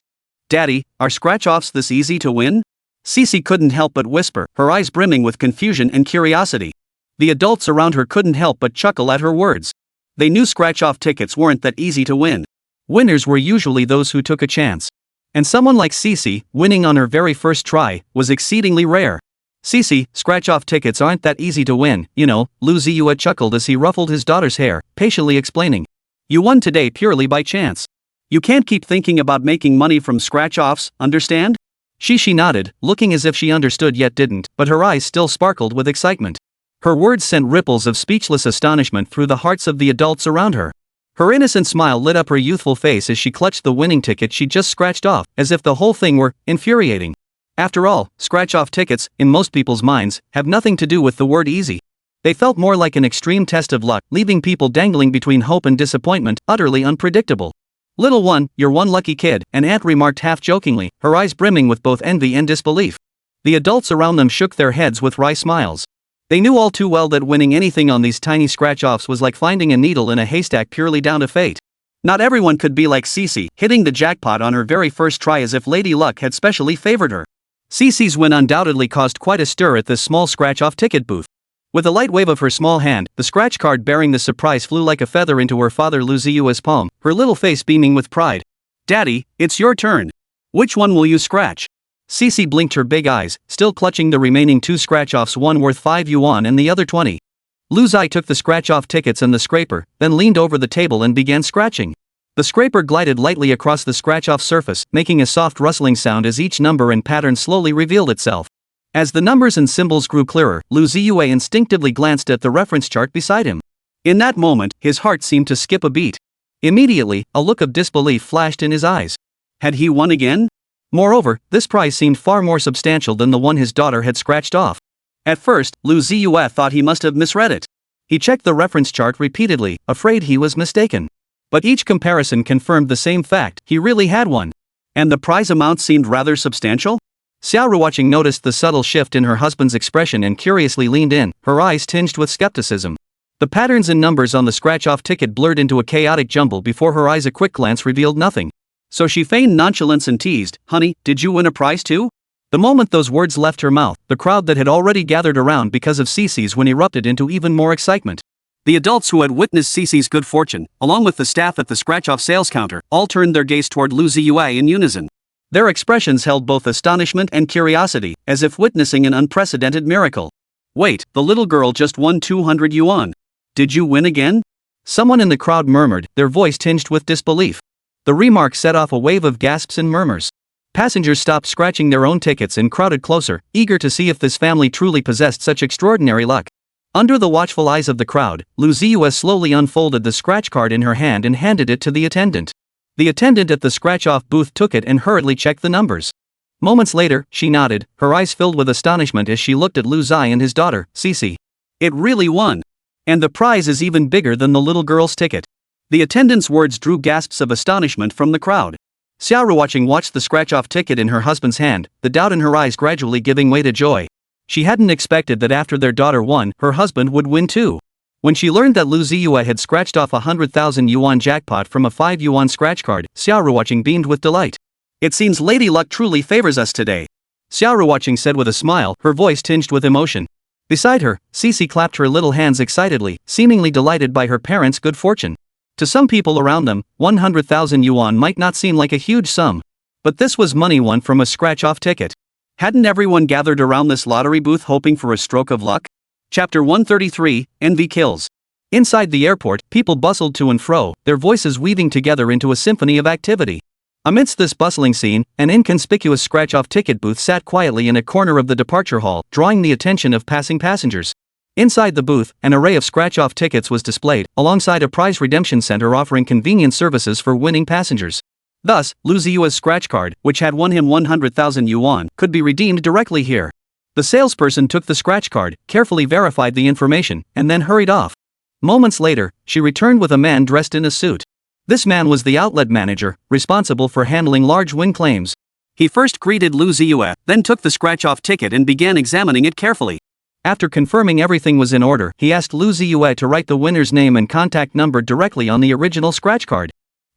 "Daddy, are scratch-offs this easy to win?" Xixi couldn't help but whisper, her eyes brimming with confusion and curiosity. The adults around her couldn't help but chuckle at her words. They knew scratch-off tickets weren't that easy to win. Winners were usually those who took a chance. And someone like Xixi, winning on her very first try, was exceedingly rare. "Xixi, scratch-off tickets aren't that easy to win, you know," Lu Ziye chuckled as he ruffled his daughter's hair, patiently explaining. "You won today purely by chance. You can't keep thinking about making money from scratch-offs, understand?" Xixi nodded, looking as if she understood yet didn't, but her eyes still sparkled with excitement. Her words sent ripples of speechless astonishment through the hearts of the adults around her. Her innocent smile lit up her youthful face as she clutched the winning ticket she just scratched off, as if the whole thing were infuriating. After all, scratch-off tickets, in most people's minds, have nothing to do with the word easy. They felt more like an extreme test of luck, leaving people dangling between hope and disappointment, utterly unpredictable. "Little one, you're one lucky kid," an aunt remarked half-jokingly, her eyes brimming with both envy and disbelief. The adults around them shook their heads with wry smiles. They knew all too well that winning anything on these tiny scratch-offs was like finding a needle in a haystack purely down to fate. Not everyone could be like Xixi, hitting the jackpot on her very first try as if Lady Luck had specially favored her. Xixi's win undoubtedly caused quite a stir at this small scratch-off ticket booth. With a light wave of her small hand, the scratch card bearing the surprise flew like a feather into her father Lu Ziye's palm, her little face beaming with pride. "Daddy, it's your turn. Which one will you scratch?" Xixi blinked her big eyes, still clutching the remaining two scratch-offs, one worth 5 yuan and the other 20. Lu Ziye took the scratch-off tickets and the scraper, then leaned over the table and began scratching. The scraper glided lightly across the scratch-off surface, making a soft rustling sound as each number and pattern slowly revealed itself. As the numbers and symbols grew clearer, Lu Ziye instinctively glanced at the reference chart beside him. In that moment, his heart seemed to skip a beat. Immediately, a look of disbelief flashed in his eyes. Had he won again? Moreover, this prize seemed far more substantial than the one his daughter had scratched off. At first, Lu Ziye thought he must have misread it. He checked the reference chart repeatedly, afraid he was mistaken. But each comparison confirmed the same fact: he really had won. And the prize amount seemed rather substantial? Xia Ruoqing noticed the subtle shift in her husband's expression and curiously leaned in, her eyes tinged with skepticism. The patterns and numbers on the scratch-off ticket blurred into a chaotic jumble before her eyes a quick glance revealed nothing. So she feigned nonchalance and teased, "Honey, did you win a prize too?" The moment those words left her mouth, the crowd that had already gathered around because of Xixi's win erupted into even more excitement. The adults who had witnessed Xixi's good fortune, along with the staff at the scratch-off sales counter, all turned their gaze toward Lu Ziye in unison. Their expressions held both astonishment and curiosity, as if witnessing an unprecedented miracle. "Wait, the little girl just won 200 yuan. Did you win again?" Someone in the crowd murmured, their voice tinged with disbelief. The remark set off a wave of gasps and murmurs. Passengers stopped scratching their own tickets and crowded closer, eager to see if this family truly possessed such extraordinary luck. Under the watchful eyes of the crowd, Lu Ziye slowly unfolded the scratch card in her hand and handed it to the attendant. The attendant at the scratch-off booth took it and hurriedly checked the numbers. Moments later, she nodded, her eyes filled with astonishment as she looked at Lu Ziye and his daughter, Xixi. It really won! And the prize is even bigger than the little girl's ticket. The attendant's words drew gasps of astonishment from the crowd. Xia Ruoqing watched the scratch-off ticket in her husband's hand, the doubt in her eyes gradually giving way to joy. She hadn't expected that after their daughter won, her husband would win too. When she learned that Lu Ziye had scratched off a 100,000 yuan jackpot from a 5 yuan scratch card, Xia Ruoqing beamed with delight. It seems Lady Luck truly favors us today. Xia Ruoqing said with a smile, her voice tinged with emotion. Beside her, Xixi clapped her little hands excitedly, seemingly delighted by her parents' good fortune. To some people around them, 100,000 yuan might not seem like a huge sum. But this was money won from a scratch-off ticket. Hadn't everyone gathered around this lottery booth hoping for a stroke of luck? Chapter 133, Envy Kills. Inside the airport, people bustled to and fro, their voices weaving together into a symphony of activity. Amidst this bustling scene, an inconspicuous scratch-off ticket booth sat quietly in a corner of the departure hall, drawing the attention of passing passengers. Inside the booth, an array of scratch-off tickets was displayed, alongside a prize redemption center offering convenient services for winning passengers. Thus, Lu Ziye's scratch card, which had won him 100,000 yuan, could be redeemed directly here. The salesperson took the scratch card, carefully verified the information, and then hurried off. Moments later, she returned with a man dressed in a suit. This man was the outlet manager, responsible for handling large win claims. He first greeted Lu Ziye, then took the scratch-off ticket and began examining it carefully. After confirming everything was in order, he asked Lu Ziye to write the winner's name and contact number directly on the original scratch card.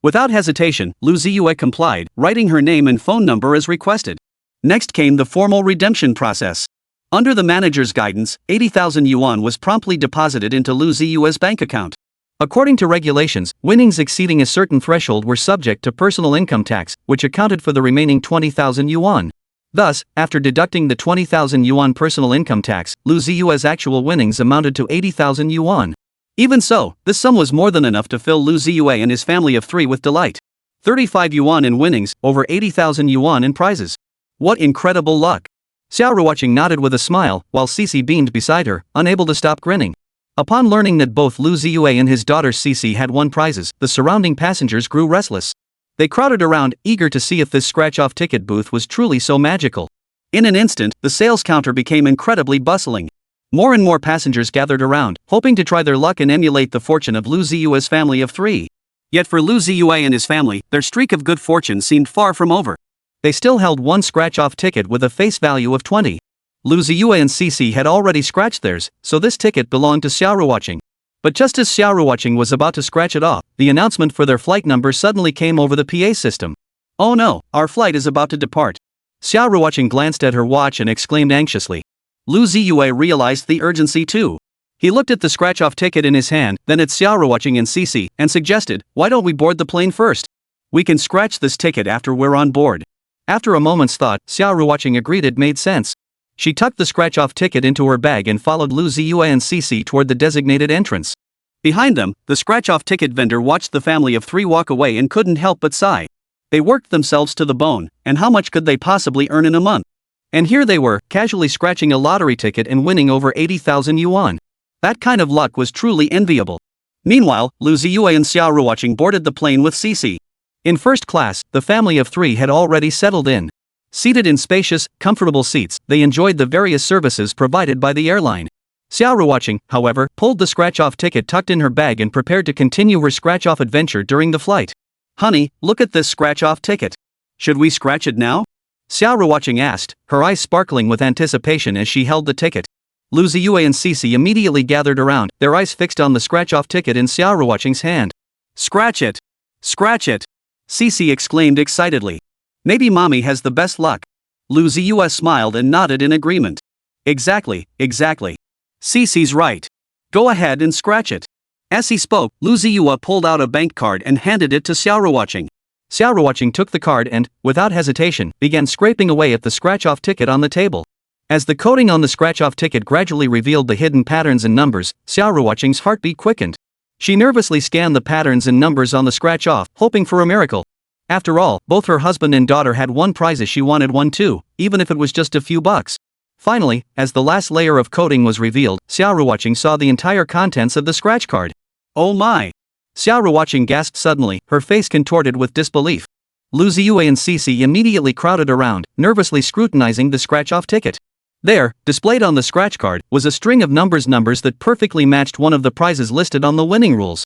Without hesitation, Lu Ziye complied, writing her name and phone number as requested. Next came the formal redemption process. Under the manager's guidance, 80,000 yuan was promptly deposited into Lu Ziye's bank account. According to regulations, winnings exceeding a certain threshold were subject to personal income tax, which accounted for the remaining 20,000 yuan. Thus, after deducting the 20,000 yuan personal income tax, Lu Ziye's actual winnings amounted to 80,000 yuan. Even so, this sum was more than enough to fill Lu Ziye and his family of 3 with delight. 35 yuan in winnings, over 80,000 yuan in prizes. What incredible luck! Xia Ruoqing nodded with a smile, while Xixi beamed beside her, unable to stop grinning. Upon learning that both Lu Ziye and his daughter Xixi had won prizes, the surrounding passengers grew restless. They crowded around, eager to see if this scratch-off ticket booth was truly so magical. In an instant, the sales counter became incredibly bustling. More and more passengers gathered around, hoping to try their luck and emulate the fortune of Lu Ziye's family of 3. Yet for Lu Ziye and his family, their streak of good fortune seemed far from over. They still held one scratch-off ticket with a face value of 20. Lu Ziye and Xixi had already scratched theirs, so this ticket belonged to Xia Ruoqing. But just as Xia Ruoqing was about to scratch it off, the announcement for their flight number suddenly came over the PA system. Oh no, our flight is about to depart. Xia Ruoqing glanced at her watch and exclaimed anxiously. Lu Ziye realized the urgency too. He looked at the scratch-off ticket in his hand, then at Xia Ruoqing and Xixi, and suggested, why don't we board the plane first? We can scratch this ticket after we're on board. After a moment's thought, Xia Ruoqing agreed it made sense. She tucked the scratch-off ticket into her bag and followed Lu Ziye and Xixi toward the designated entrance. Behind them, the scratch-off ticket vendor watched the family of 3 walk away and couldn't help but sigh. They worked themselves to the bone, and how much could they possibly earn in a month? And here they were, casually scratching a lottery ticket and winning over 80,000 yuan. That kind of luck was truly enviable. Meanwhile, Lu Ziye and Xia Ruoqing boarded the plane with Xixi. In first class, the family of 3 had already settled in. Seated in spacious, comfortable seats, they enjoyed the various services provided by the airline. Xia Ruoqing, however, pulled the scratch-off ticket tucked in her bag and prepared to continue her scratch-off adventure during the flight. Honey, look at this scratch-off ticket. Should we scratch it now? Xia Ruoqing asked, her eyes sparkling with anticipation as she held the ticket. Lu Ziye and Xixi immediately gathered around, their eyes fixed on the scratch-off ticket in Xia Ruoqing's hand. Scratch it! Scratch it! Xixi exclaimed excitedly. Maybe mommy has the best luck. Lu Ziye smiled and nodded in agreement. Exactly, exactly. Xixi's right. Go ahead and scratch it. As he spoke, Lu Ziye pulled out a bank card and handed it to Xia Ruoqing. Xia Ruoqing took the card and, without hesitation, began scraping away at the scratch-off ticket on the table. As the coating on the scratch-off ticket gradually revealed the hidden patterns and numbers, Xia Ruoqing's heartbeat quickened. She nervously scanned the patterns and numbers on the scratch-off, hoping for a miracle. After all, both her husband and daughter had won prizes she wanted one too, even if it was just a few bucks. Finally, as the last layer of coating was revealed, Xia Ruoqing saw the entire contents of the scratch card. Oh my! Xia Ruoqing gasped suddenly, her face contorted with disbelief. Lu Ziye and Xixi immediately crowded around, nervously scrutinizing the scratch-off ticket. There, displayed on the scratch card, was a string of numbers that perfectly matched one of the prizes listed on the winning rules.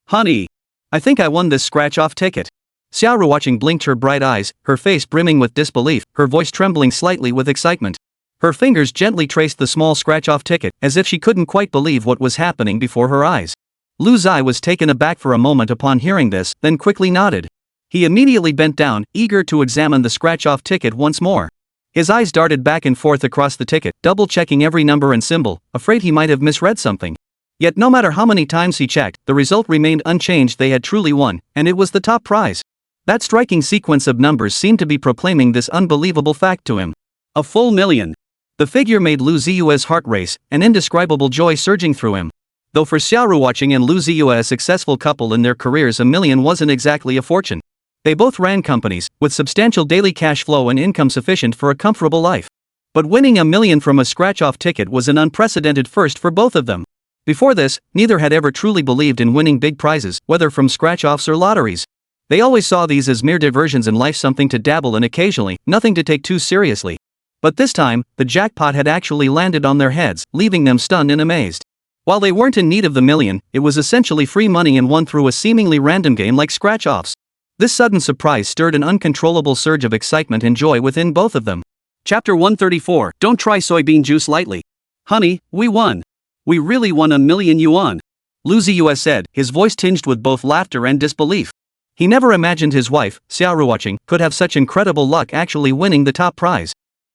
Honey! I think I won this scratch-off ticket. Xia Ruoqing blinked her bright eyes, her face brimming with disbelief, her voice trembling slightly with excitement. Her fingers gently traced the small scratch-off ticket, as if she couldn't quite believe what was happening before her eyes. Lu Ziye was taken aback for a moment upon hearing this, then quickly nodded. He immediately bent down, eager to examine the scratch-off ticket once more. His eyes darted back and forth across the ticket, double-checking every number and symbol, afraid he might have misread something. Yet no matter how many times he checked, the result remained unchanged. They had truly won, and it was the top prize. That striking sequence of numbers seemed to be proclaiming this unbelievable fact to him. A full million. The figure made Lu Ziye's heart race, an indescribable joy surging through him. Though for Xia Ruoqing and Lu Ziye, a successful couple in their careers, $1 million wasn't exactly a fortune. They both ran companies, with substantial daily cash flow and income sufficient for a comfortable life. But winning $1 million from a scratch-off ticket was an unprecedented first for both of them. Before this, neither had ever truly believed in winning big prizes, whether from scratch-offs or lotteries. They always saw these as mere diversions in life, something to dabble in occasionally, nothing to take too seriously. But this time, the jackpot had actually landed on their heads, leaving them stunned and amazed. While they weren't in need of the $1 million, it was essentially free money and won through a seemingly random game like scratch-offs. This sudden surprise stirred an uncontrollable surge of excitement and joy within both of them. Chapter 134. Don't try soybean juice lightly. Honey, we won. We really won $1 million yuan. Lu Ziye said, his voice tinged with both laughter and disbelief. He never imagined his wife, Xia Ruoqing, could have such incredible luck actually winning the top prize.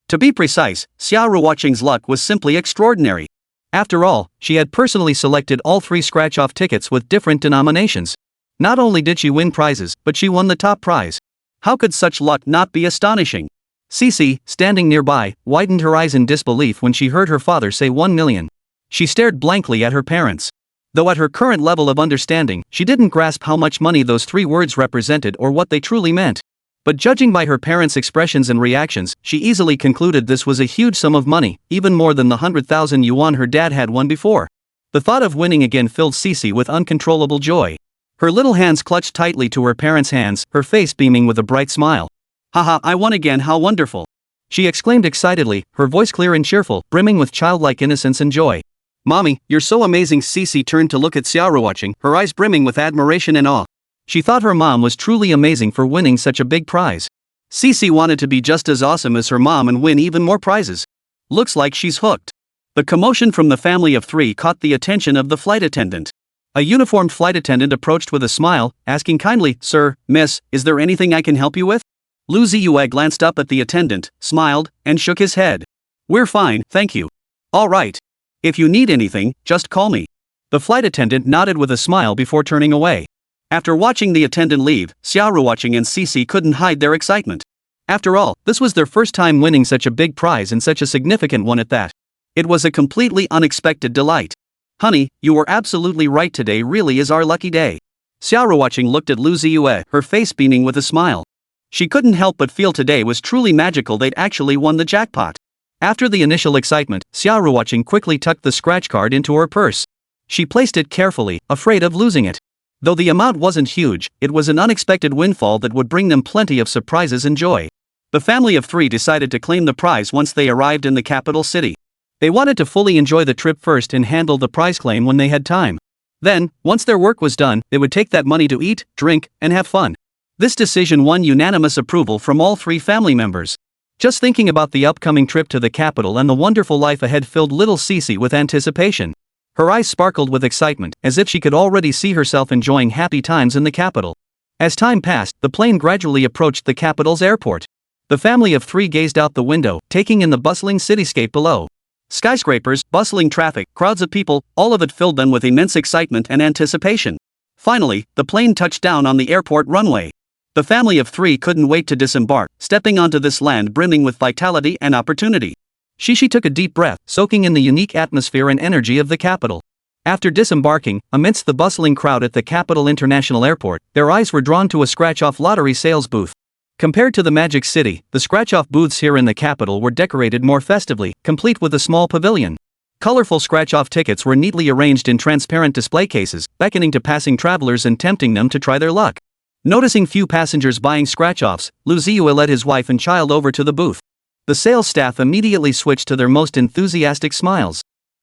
To be precise, Xia Ruoqing's luck was simply extraordinary. After all, she had personally selected all 3 scratch-off tickets with different denominations. Not only did she win prizes, but she won the top prize. How could such luck not be astonishing? Xixi, standing nearby, widened her eyes in disbelief when she heard her father say $1 million. She stared blankly at her parents. Though at her current level of understanding, she didn't grasp how much money those 3 words represented or what they truly meant. But judging by her parents' expressions and reactions, she easily concluded this was a huge sum of money, even more than the 100,000 yuan her dad had won before. The thought of winning again filled Xixi with uncontrollable joy. Her little hands clutched tightly to her parents' hands, her face beaming with a bright smile. Haha, I won again, how wonderful! She exclaimed excitedly, her voice clear and cheerful, brimming with childlike innocence and joy. Mommy, you're so amazing. Xixi turned to look at Xia Ruoqing, her eyes brimming with admiration and awe. She thought her mom was truly amazing for winning such a big prize. Xixi wanted to be just as awesome as her mom and win even more prizes. Looks like she's hooked. The commotion from the family of 3 caught the attention of the flight attendant. A uniformed flight attendant approached with a smile, asking kindly, Sir, Miss, is there anything I can help you with? Lu Ziye glanced up at the attendant, smiled, and shook his head. We're fine, thank you. All right. If you need anything, just call me. The flight attendant nodded with a smile before turning away. After watching the attendant leave, Xia Ruoqing and Xixi couldn't hide their excitement. After all, this was their first time winning such a big prize and such a significant one at that. It was a completely unexpected delight. Honey, you were absolutely right, today really is our lucky day. Xia Ruoqing looked at Lu Ziye, her face beaming with a smile. She couldn't help but feel today was truly magical. They'd actually won the jackpot. After the initial excitement, Xia Ruoqing quickly tucked the scratch card into her purse. She placed it carefully, afraid of losing it. Though the amount wasn't huge, it was an unexpected windfall that would bring them plenty of surprises and joy. The family of 3 decided to claim the prize once they arrived in the capital city. They wanted to fully enjoy the trip first and handle the prize claim when they had time. Then, once their work was done, they would take that money to eat, drink, and have fun. This decision won unanimous approval from all 3 family members. Just thinking about the upcoming trip to the capital and the wonderful life ahead filled little Xixi with anticipation. Her eyes sparkled with excitement, as if she could already see herself enjoying happy times in the capital. As time passed, the plane gradually approached the capital's airport. The family of 3 gazed out the window, taking in the bustling cityscape below. Skyscrapers, bustling traffic, crowds of people, all of it filled them with immense excitement and anticipation. Finally, the plane touched down on the airport runway. The family of 3 couldn't wait to disembark, stepping onto this land brimming with vitality and opportunity. Xixi took a deep breath, soaking in the unique atmosphere and energy of the capital. After disembarking, amidst the bustling crowd at the Capital International Airport, their eyes were drawn to a scratch-off lottery sales booth. Compared to the Magic City, the scratch-off booths here in the capital were decorated more festively, complete with a small pavilion. Colorful scratch-off tickets were neatly arranged in transparent display cases, beckoning to passing travelers and tempting them to try their luck. Noticing few passengers buying scratch-offs, Lu Ziye led his wife and child over to the booth. The sales staff immediately switched to their most enthusiastic smiles.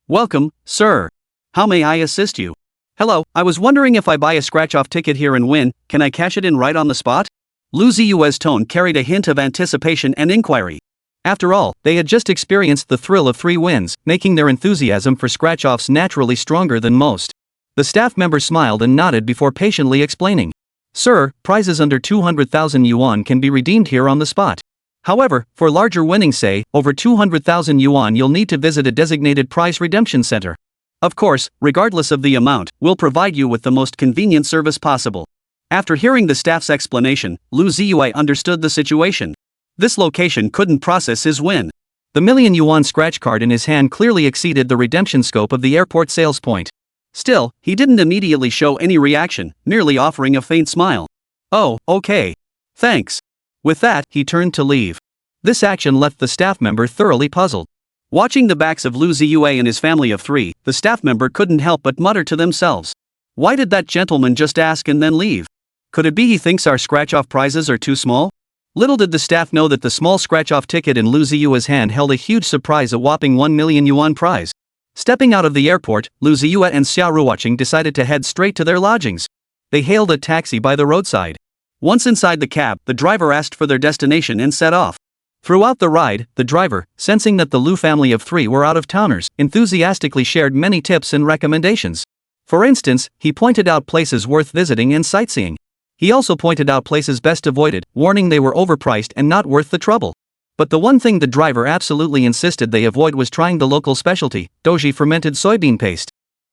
"Welcome, sir. How may I assist you?" "Hello, I was wondering if I buy a scratch-off ticket here and win, can I cash it in right on the spot?" Lu Ziye's tone carried a hint of anticipation and inquiry. After all, they had just experienced the thrill of 3 wins, making their enthusiasm for scratch-offs naturally stronger than most. The staff member smiled and nodded before patiently explaining. "Sir, prizes under 200,000 yuan can be redeemed here on the spot. However, for larger winnings, say, over 200,000 yuan, you'll need to visit a designated prize redemption center. Of course, regardless of the amount, we'll provide you with the most convenient service possible." After hearing the staff's explanation, Lu Ziye understood the situation. This location couldn't process his win. The million yuan scratch card in his hand clearly exceeded the redemption scope of the airport sales point. Still, he didn't immediately show any reaction, merely offering a faint smile. "Oh, okay. Thanks." With that, he turned to leave. This action left the staff member thoroughly puzzled. Watching the backs of Lu Ziye and his family of 3, the staff member couldn't help but mutter to themselves. Why did that gentleman just ask and then leave? Could it be he thinks our scratch-off prizes are too small? Little did the staff know that the small scratch-off ticket in Lu Ziye's hand held a huge surprise, a whopping 1 million yuan prize. Stepping out of the airport, Lu Ziye and Xia Ruoqing decided to head straight to their lodgings. They hailed a taxi by the roadside. Once inside the cab, the driver asked for their destination and set off. Throughout the ride, the driver, sensing that the Lu family of 3 were out-of-towners, enthusiastically shared many tips and recommendations. For instance, he pointed out places worth visiting and sightseeing. He also pointed out places best avoided, warning they were overpriced and not worth the trouble. But the one thing the driver absolutely insisted they avoid was trying the local specialty, doji fermented soybean paste.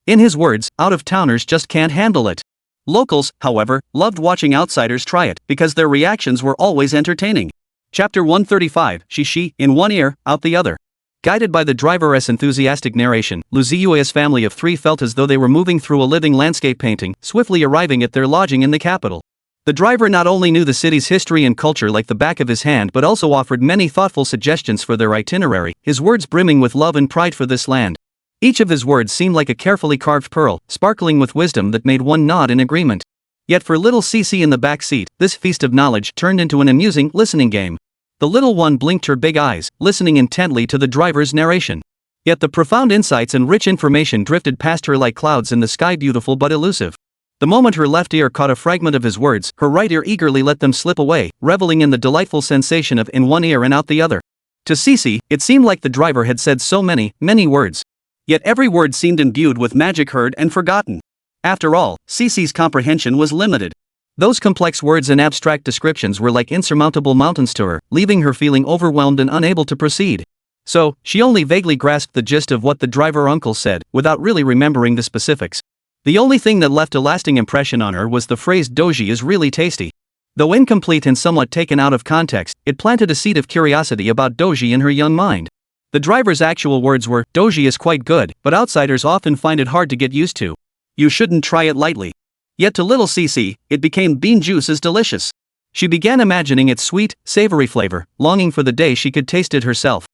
In his words, out-of-towners just can't handle it. Locals, however, loved watching outsiders try it because their reactions were always entertaining. Chapter 135, Xixi, in one ear, out the other. Guided by the driver's enthusiastic narration, Lu Ziye's family of 3 felt as though they were moving through a living landscape painting, swiftly arriving at their lodging in the capital. The driver not only knew the city's history and culture like the back of his hand but also offered many thoughtful suggestions for their itinerary, his words brimming with love and pride for this land. Each of his words seemed like a carefully carved pearl, sparkling with wisdom that made one nod in agreement. Yet for little Xixi in the back seat, this feast of knowledge turned into an amusing listening game. The little one blinked her big eyes, listening intently to the driver's narration. Yet the profound insights and rich information drifted past her like clouds in the sky, beautiful but elusive. The moment her left ear caught a fragment of his words, her right ear eagerly let them slip away, reveling in the delightful sensation of in one ear and out the other. To Xixi, it seemed like the driver had said so many words. Yet every word seemed imbued with magic heard and forgotten. After all, Xixi's comprehension was limited. Those complex words and abstract descriptions were like insurmountable mountains to her, leaving her feeling overwhelmed and unable to proceed. So, she only vaguely grasped the gist of what the driver uncle said, without really remembering the specifics. The only thing that left a lasting impression on her was the phrase "doji is really tasty." Though incomplete and somewhat taken out of context, it planted a seed of curiosity about doji in her young mind. The driver's actual words were, "Doji is quite good, but outsiders often find it hard to get used to. You shouldn't try it lightly." Yet to little Xixi, it became bean juice is delicious. She began imagining its sweet, savory flavor, longing for the day she could taste it herself.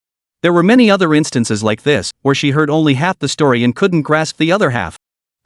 There were many other instances like this, where she heard only half the story and couldn't grasp the other half.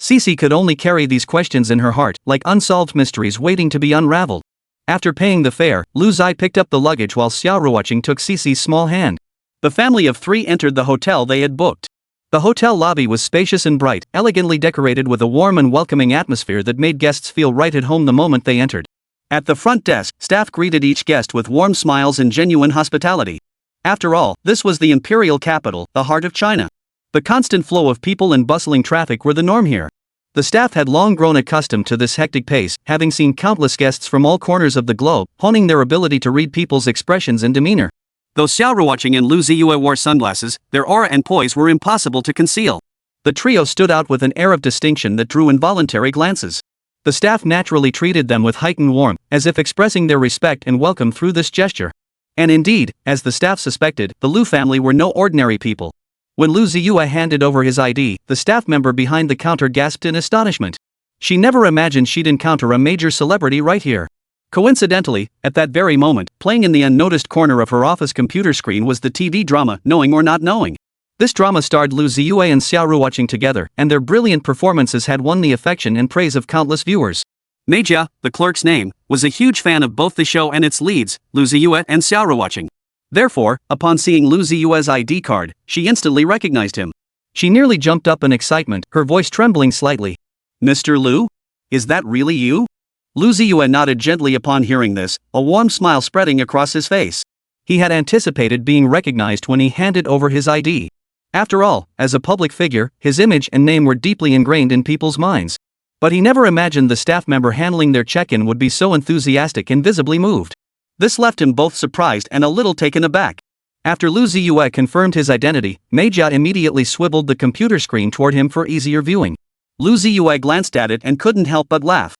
Xixi could only carry these questions in her heart, like unsolved mysteries waiting to be unraveled. After paying the fare, Lu Ziye picked up the luggage while Xia Ruoqing took Xixi's small hand. The family of 3 entered the hotel they had booked. The hotel lobby was spacious and bright, elegantly decorated with a warm and welcoming atmosphere that made guests feel right at home the moment they entered. At the front desk, staff greeted each guest with warm smiles and genuine hospitality. After all, this was the imperial capital, the heart of China. The constant flow of people and bustling traffic were the norm here. The staff had long grown accustomed to this hectic pace, having seen countless guests from all corners of the globe, honing their ability to read people's expressions and demeanor. Though Xia Ruoqing and Lu Ziye wore sunglasses, their aura and poise were impossible to conceal. The trio stood out with an air of distinction that drew involuntary glances. The staff naturally treated them with heightened warmth, as if expressing their respect and welcome through this gesture. And indeed, as the staff suspected, the Lu family were no ordinary people. When Lu Ziye handed over his ID, the staff member behind the counter gasped in astonishment. She never imagined she'd encounter a major celebrity right here. Coincidentally, at that very moment, playing in the unnoticed corner of her office computer screen was the TV drama Knowing or Not Knowing. This drama starred Lu Ziye and Xia Ruoqing together, and their brilliant performances had won the affection and praise of countless viewers. Meijia, the clerk's name, was a huge fan of both the show and its leads, Lu Ziye and Xia Ruoqing. Therefore, upon seeing Lu Ziye's ID card, she instantly recognized him. She nearly jumped up in excitement, her voice trembling slightly. "Mr. Lu? Is that really you?" Lu Ziye nodded gently upon hearing this, a warm smile spreading across his face. He had anticipated being recognized when he handed over his ID. After all, as a public figure, his image and name were deeply ingrained in people's minds. But he never imagined the staff member handling their check-in would be so enthusiastic and visibly moved. This left him both surprised and a little taken aback. After Lu Ziye confirmed his identity, Meijia immediately swiveled the computer screen toward him for easier viewing. Lu Ziye glanced at it and couldn't help but laugh.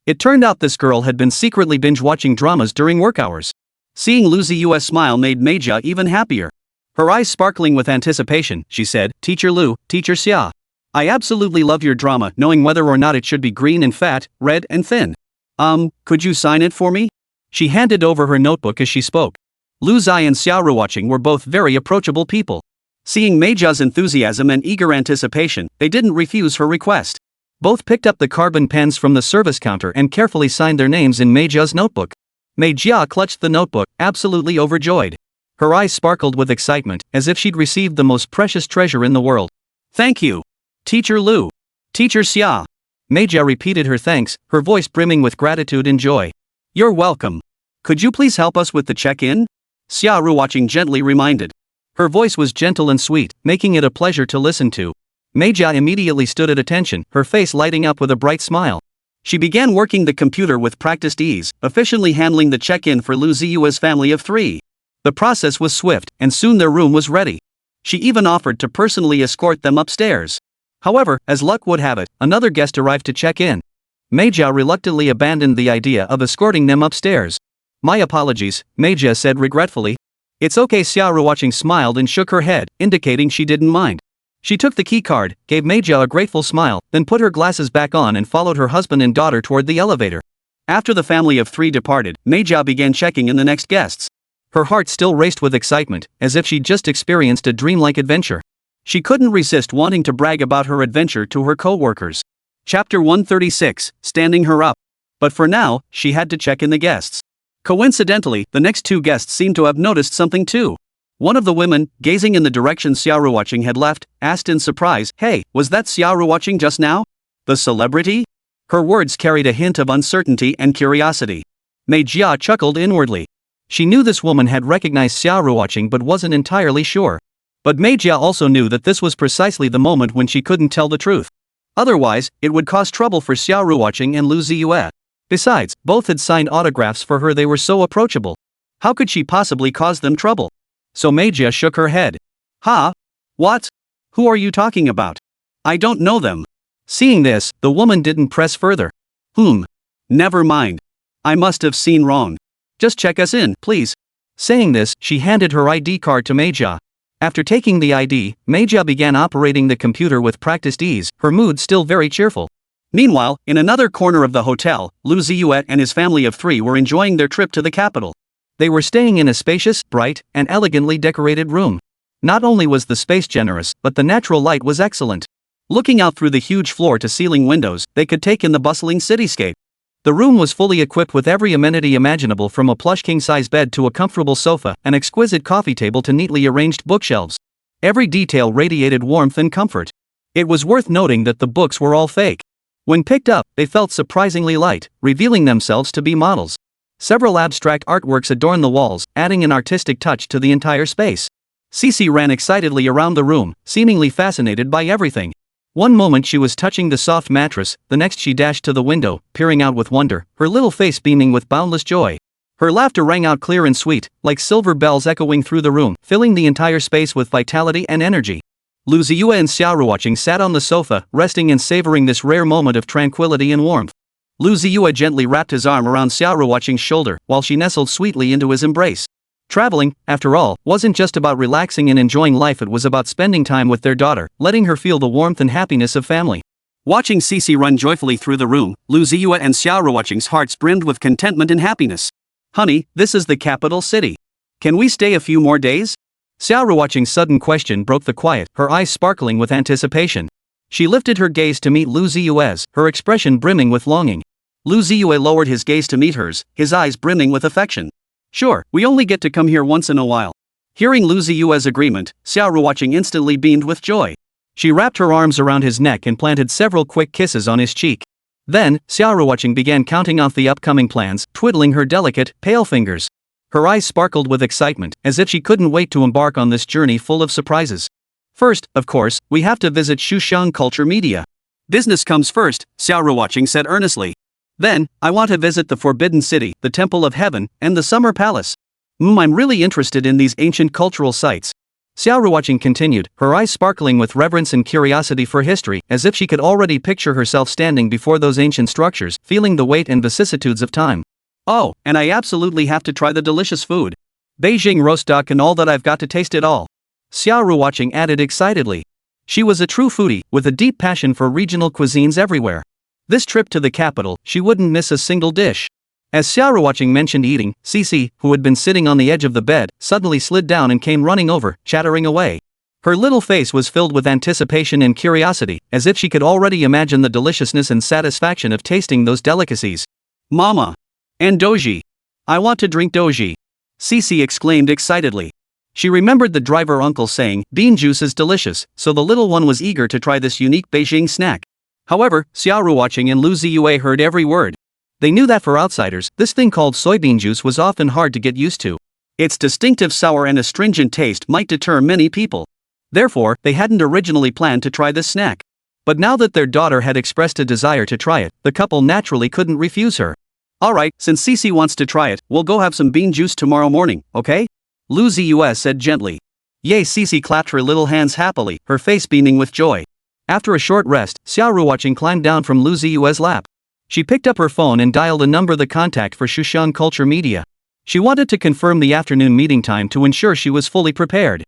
It turned out this girl had been secretly binge-watching dramas during work hours. Seeing Lu Ziye's smile made Meijia even happier. Her eyes sparkling with anticipation, she said, "Teacher Lu, Teacher Xia. I absolutely love your drama, knowing whether or not it should be green and fat, red and thin. Could you sign it for me?" She handed over her notebook as she spoke. Lu Ziye and Xia Ruoqing were both very approachable people. Seeing Meijia's enthusiasm and eager anticipation, they didn't refuse her request. Both picked up the carbon pens from the service counter and carefully signed their names in Meijia's notebook. Meijia clutched the notebook, absolutely overjoyed. Her eyes sparkled with excitement, as if she'd received the most precious treasure in the world. "Thank you, Teacher Lu. Teacher Xia." Meijia repeated her thanks, her voice brimming with gratitude and joy. "You're welcome. Could you please help us with the check-in?" Xia Ruoqing gently reminded. Her voice was gentle and sweet, making it a pleasure to listen to. Meijia immediately stood at attention, her face lighting up with a bright smile. She began working the computer with practiced ease, efficiently handling the check-in for Lu Ziye's family of 3. The process was swift, and soon their room was ready. She even offered to personally escort them upstairs. However, as luck would have it, another guest arrived to check in. Meijia reluctantly abandoned the idea of escorting them upstairs. "My apologies," Meijia said regretfully. "It's okay." Xia Ruoqing smiled and shook her head, indicating she didn't mind. She took the key card, gave Meijia a grateful smile, then put her glasses back on and followed her husband and daughter toward the elevator. After the family of 3 departed, Meijia began checking in the next guests. Her heart still raced with excitement, as if she'd just experienced a dreamlike adventure. She couldn't resist wanting to brag about her adventure to her co-workers. Chapter 136, Standing Her Up. But for now, she had to check in the guests. Coincidentally, the next 2 guests seemed to have noticed something too. One of the women, gazing in the direction Xia Ruoqing had left, asked in surprise, "Hey, was that Xia Ruoqing just now? The celebrity?" Her words carried a hint of uncertainty and curiosity. Meijia chuckled inwardly. She knew this woman had recognized Xia Ruoqing but wasn't entirely sure. But Meijia also knew that this was precisely the moment when she couldn't tell the truth. Otherwise, it would cause trouble for Xia Ruoqing and Lu Ziye. Besides, both had signed autographs for her. They were so approachable. How could she possibly cause them trouble? So Meijia shook her head. "Ha? What? Who are you talking about? I don't know them." Seeing this, the woman didn't press further. Never mind. I must have seen wrong. Just check us in, please." Saying this, she handed her ID card to Meijia. After taking the ID, Meijia began operating the computer with practiced ease, her mood still very cheerful. Meanwhile, in another corner of the hotel, Lu Ziye and his family of 3 were enjoying their trip to the capital. They were staying in a spacious, bright, and elegantly decorated room. Not only was the space generous, but the natural light was excellent. Looking out through the huge floor-to-ceiling windows, they could take in the bustling cityscape. The room was fully equipped with every amenity imaginable, from a plush king-size bed to a comfortable sofa, an exquisite coffee table to neatly arranged bookshelves. Every detail radiated warmth and comfort. It was worth noting that the books were all fake. When picked up, they felt surprisingly light, revealing themselves to be models. Several abstract artworks adorned the walls, adding an artistic touch to the entire space. Xixi ran excitedly around the room, seemingly fascinated by everything. One moment she was touching the soft mattress, the next she dashed to the window, peering out with wonder, her little face beaming with boundless joy. Her laughter rang out clear and sweet, like silver bells echoing through the room, filling the entire space with vitality and energy. Lu Ziye and Xia Ruoqing sat on the sofa, resting and savoring this rare moment of tranquility and warmth. Lu Ziye gently wrapped his arm around Xia Ruoqing's shoulder, while she nestled sweetly into his embrace. Traveling, after all, wasn't just about relaxing and enjoying life. It was about spending time with their daughter, letting her feel the warmth and happiness of family. Watching Xixi run joyfully through the room, Lu Ziye and Xia Ruoqing's hearts brimmed with contentment and happiness. Honey, this is the capital city. Can we stay a few more days? Xia Ruoqing's sudden question broke the quiet, her eyes sparkling with anticipation. She lifted her gaze to meet Lu Ziye's, her expression brimming with longing. Lu Ziye lowered his gaze to meet hers, his eyes brimming with affection. Sure, we only get to come here once in a while. Hearing Lu Ziye's agreement, Xia Ruoqing instantly beamed with joy. She wrapped her arms around his neck and planted several quick kisses on his cheek. Then, Xia Ruoqing began counting off the upcoming plans, twiddling her delicate, pale fingers. Her eyes sparkled with excitement, as if she couldn't wait to embark on this journey full of surprises. First, of course, we have to visit Xixi Culture Media. Business comes first, Xia Ruoqing said earnestly. Then, I want to visit the Forbidden City, the Temple of Heaven, and the Summer Palace. I'm really interested in these ancient cultural sites. Xia Ruoqing continued, her eyes sparkling with reverence and curiosity for history, as if she could already picture herself standing before those ancient structures, feeling the weight and vicissitudes of time. Oh, and I absolutely have to try the delicious food. Beijing roast duck and all that, I've got to taste it all. Xia Ruoqing added excitedly. She was a true foodie, with a deep passion for regional cuisines everywhere. This trip to the capital, she wouldn't miss a single dish. As Xia Ruoqing mentioned eating, Xixi, who had been sitting on the edge of the bed, suddenly slid down and came running over, chattering away. Her little face was filled with anticipation and curiosity, as if she could already imagine the deliciousness and satisfaction of tasting those delicacies. Mama! And doji! I want to drink doji! Xixi exclaimed excitedly. She remembered the driver uncle saying, bean juice is delicious, so the little one was eager to try this unique Beijing snack. However, Xia Ruoqing and Lu Ziye heard every word. They knew that for outsiders, this thing called soybean juice was often hard to get used to. Its distinctive sour and astringent taste might deter many people. Therefore, they hadn't originally planned to try this snack. But now that their daughter had expressed a desire to try it, the couple naturally couldn't refuse her. Alright, since Xixi wants to try it, we'll go have some bean juice tomorrow morning, okay? Lu Ziye said gently. Yay! Xixi clapped her little hands happily, her face beaming with joy. After a short rest, Xia Ruoqing climbed down from Lu Ziye's lap. She picked up her phone and dialed a number the contact for Xixi Culture Media. She wanted to confirm the afternoon meeting time to ensure she was fully prepared.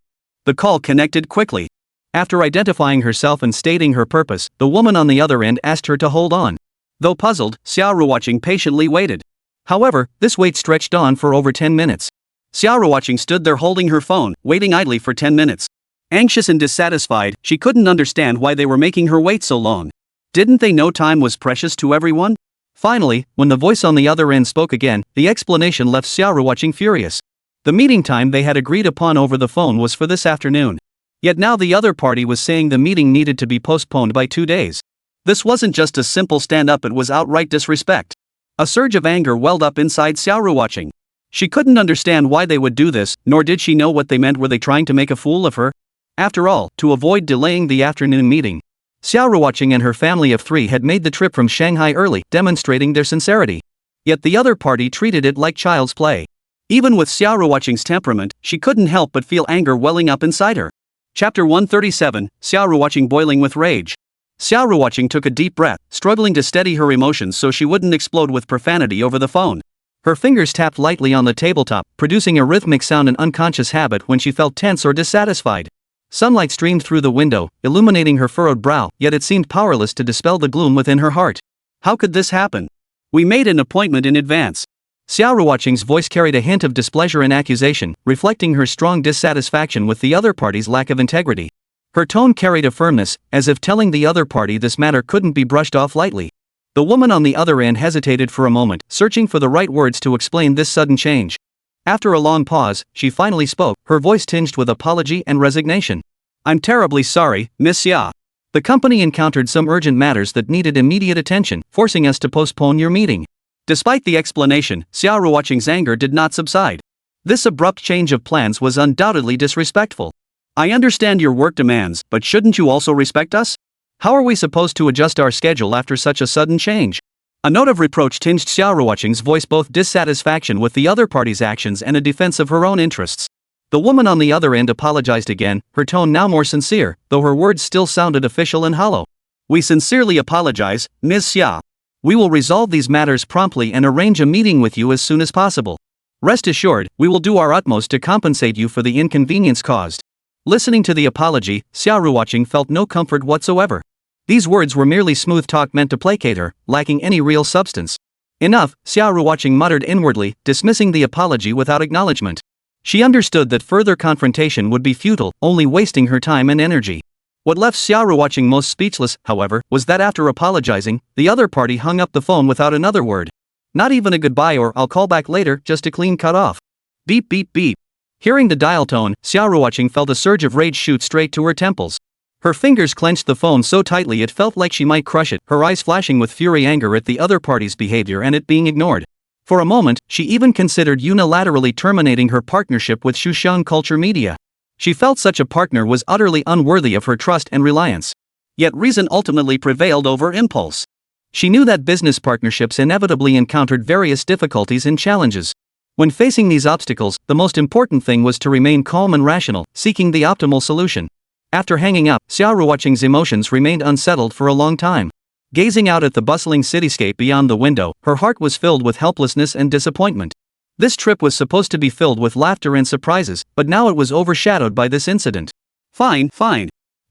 The call connected quickly. After identifying herself and stating her purpose, the woman on the other end asked her to hold on. Though puzzled, Xia Ruoqing patiently waited. However, this wait stretched on for over 10 minutes. Xia Ruoqing stood there holding her phone, waiting idly for 10 minutes. Anxious and dissatisfied, she couldn't understand why they were making her wait so long. Didn't they know time was precious to everyone? Finally, when the voice on the other end spoke again, the explanation left Xia Ruoqing furious. The meeting time they had agreed upon over the phone was for this afternoon. Yet now the other party was saying the meeting needed to be postponed by 2 days. This wasn't just a simple stand-up, it was outright disrespect. A surge of anger welled up inside Xia Ruoqing. She couldn't understand why they would do this, nor did she know what they meant. Were they trying to make a fool of her? After all, to avoid delaying the afternoon meeting, Xia Ruoqing and her family of 3 had made the trip from Shanghai early, demonstrating their sincerity. Yet the other party treated it like child's play. Even with Xia Ruoqing's temperament, she couldn't help but feel anger welling up inside her. Chapter 137, Xia Ruoqing boiling with rage. Xia Ruoqing took a deep breath, struggling to steady her emotions so she wouldn't explode with profanity over the phone. Her fingers tapped lightly on the tabletop, producing a rhythmic sound, an unconscious habit when she felt tense or dissatisfied. Sunlight streamed through the window, illuminating her furrowed brow, yet it seemed powerless to dispel the gloom within her heart. How could this happen? We made an appointment in advance. Xia Ruoqing's voice carried a hint of displeasure and accusation, reflecting her strong dissatisfaction with the other party's lack of integrity. Her tone carried a firmness, as if telling the other party this matter couldn't be brushed off lightly. The woman on the other end hesitated for a moment, searching for the right words to explain this sudden change. After a long pause, she finally spoke, her voice tinged with apology and resignation. I'm terribly sorry, Miss Xia. The company encountered some urgent matters that needed immediate attention, forcing us to postpone your meeting. Despite the explanation, Xia Ruoqing's anger did not subside. This abrupt change of plans was undoubtedly disrespectful. I understand your work demands, but shouldn't you also respect us? How are we supposed to adjust our schedule after such a sudden change? A note of reproach tinged Xia Ruoqing's voice, both dissatisfaction with the other party's actions and a defense of her own interests. The woman on the other end apologized again, her tone now more sincere, though her words still sounded official and hollow. We sincerely apologize, Ms. Xia. We will resolve these matters promptly and arrange a meeting with you as soon as possible. Rest assured, we will do our utmost to compensate you for the inconvenience caused. Listening to the apology, Xia Ruoqing felt no comfort whatsoever. These words were merely smooth talk meant to placate her, lacking any real substance. Enough, Xia Ruoqing muttered inwardly, dismissing the apology without acknowledgement. She understood that further confrontation would be futile, only wasting her time and energy. What left Xia Ruoqing most speechless, however, was that after apologizing, the other party hung up the phone without another word. Not even a goodbye or "I'll call back later," just a clean cut off. Beep beep beep. Hearing the dial tone, Xia Ruoqing felt a surge of rage shoot straight to her temples. Her fingers clenched the phone so tightly it felt like she might crush it, her eyes flashing with fury anger at the other party's behavior and it being ignored. For a moment, she even considered unilaterally terminating her partnership with Xixi Culture Media. She felt such a partner was utterly unworthy of her trust and reliance. Yet reason ultimately prevailed over impulse. She knew that business partnerships inevitably encountered various difficulties and challenges. When facing these obstacles, the most important thing was to remain calm and rational, seeking the optimal solution. After hanging up, Xia Ruoqing's emotions remained unsettled for a long time. Gazing out at the bustling cityscape beyond the window, her heart was filled with helplessness and disappointment. This trip was supposed to be filled with laughter and surprises, but now it was overshadowed by this incident. Fine.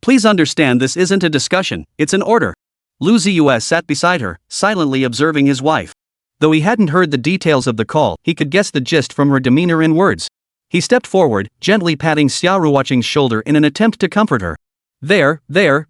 Please understand this isn't a discussion, it's an order. Lu Ziye sat beside her, silently observing his wife. Though he hadn't heard the details of the call, he could guess the gist from her demeanor and words. He stepped forward, gently patting Xia Ruoqing's shoulder in an attempt to comfort her. There,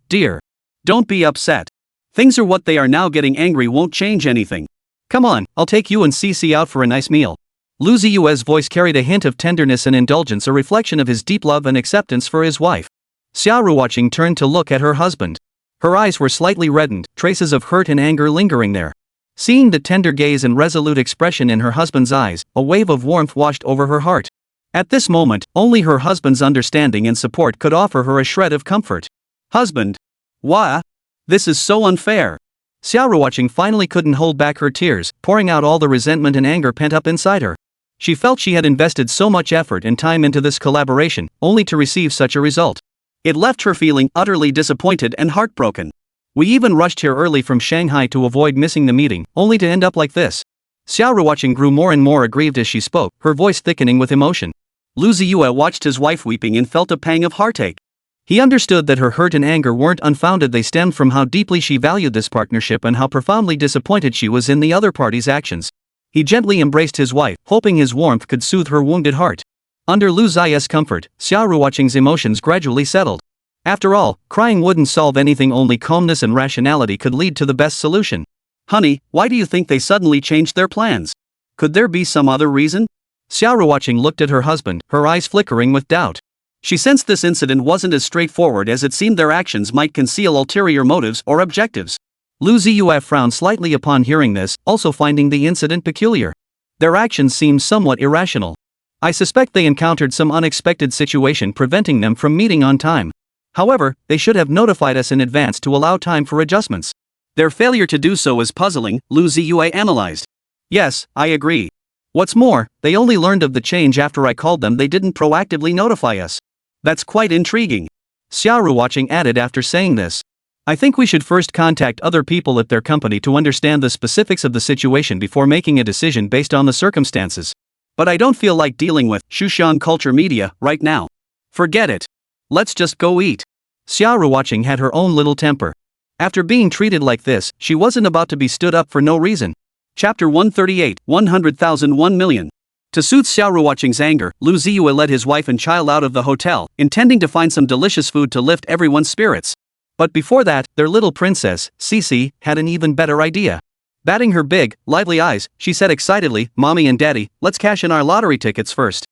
dear. Don't be upset. Things are what they are now. Getting angry won't change anything. Come on, I'll take you and Xixi out for a nice meal. Lu Ziye's voice carried a hint of tenderness and indulgence, a reflection of his deep love and acceptance for his wife. Xia Ruoqing turned to look at her husband. Her eyes were slightly reddened, traces of hurt and anger lingering there. Seeing the tender gaze and resolute expression in her husband's eyes, a wave of warmth washed over her heart. At this moment, only her husband's understanding and support could offer her a shred of comfort. Husband. Why? This is so unfair. Xia Ruoqing finally couldn't hold back her tears, pouring out all the resentment and anger pent up inside her. She felt she had invested so much effort and time into this collaboration, only to receive such a result. It left her feeling utterly disappointed and heartbroken. We even rushed here early from Shanghai to avoid missing the meeting, only to end up like this. Xia Ruoqing grew more and more aggrieved as she spoke, her voice thickening with emotion. Lu Ziye watched his wife weeping and felt a pang of heartache. He understood that her hurt and anger weren't unfounded. They stemmed from how deeply she valued this partnership and how profoundly disappointed she was in the other party's actions. He gently embraced his wife, hoping his warmth could soothe her wounded heart. Under Lu Ziye's comfort, Xia Ruoqing's emotions gradually settled. After all, crying wouldn't solve anything. Only calmness and rationality could lead to the best solution. Honey, why do you think they suddenly changed their plans? Could there be some other reason? Xia Ruoqing looked at her husband, her eyes flickering with doubt. She sensed this incident wasn't as straightforward as it seemed. Their actions might conceal ulterior motives or objectives. Lu Ziye frowned slightly upon hearing this, also finding the incident peculiar. Their actions seemed somewhat irrational. I suspect they encountered some unexpected situation preventing them from meeting on time. However, they should have notified us in advance to allow time for adjustments. Their failure to do so is puzzling, Lu Ziye analyzed. Yes, I agree. What's more, they only learned of the change after I called them. They didn't proactively notify us. That's quite intriguing. Xia Ruoqing added after saying this. I think we should first contact other people at their company to understand the specifics of the situation before making a decision based on the circumstances. But I don't feel like dealing with Xixi Culture Media right now. Forget it. Let's just go eat. Xia Ruoqing had her own little temper. After being treated like this, she wasn't about to be stood up for no reason. Chapter 138, 100,000 1 million. To soothe Xia Ruoqing's anger, Lu Ziye led his wife and child out of the hotel, intending to find some delicious food to lift everyone's spirits. But before that, their little princess, Xixi, had an even better idea. Batting her big, lively eyes, she said excitedly, Mommy and Daddy, let's cash in our lottery tickets first.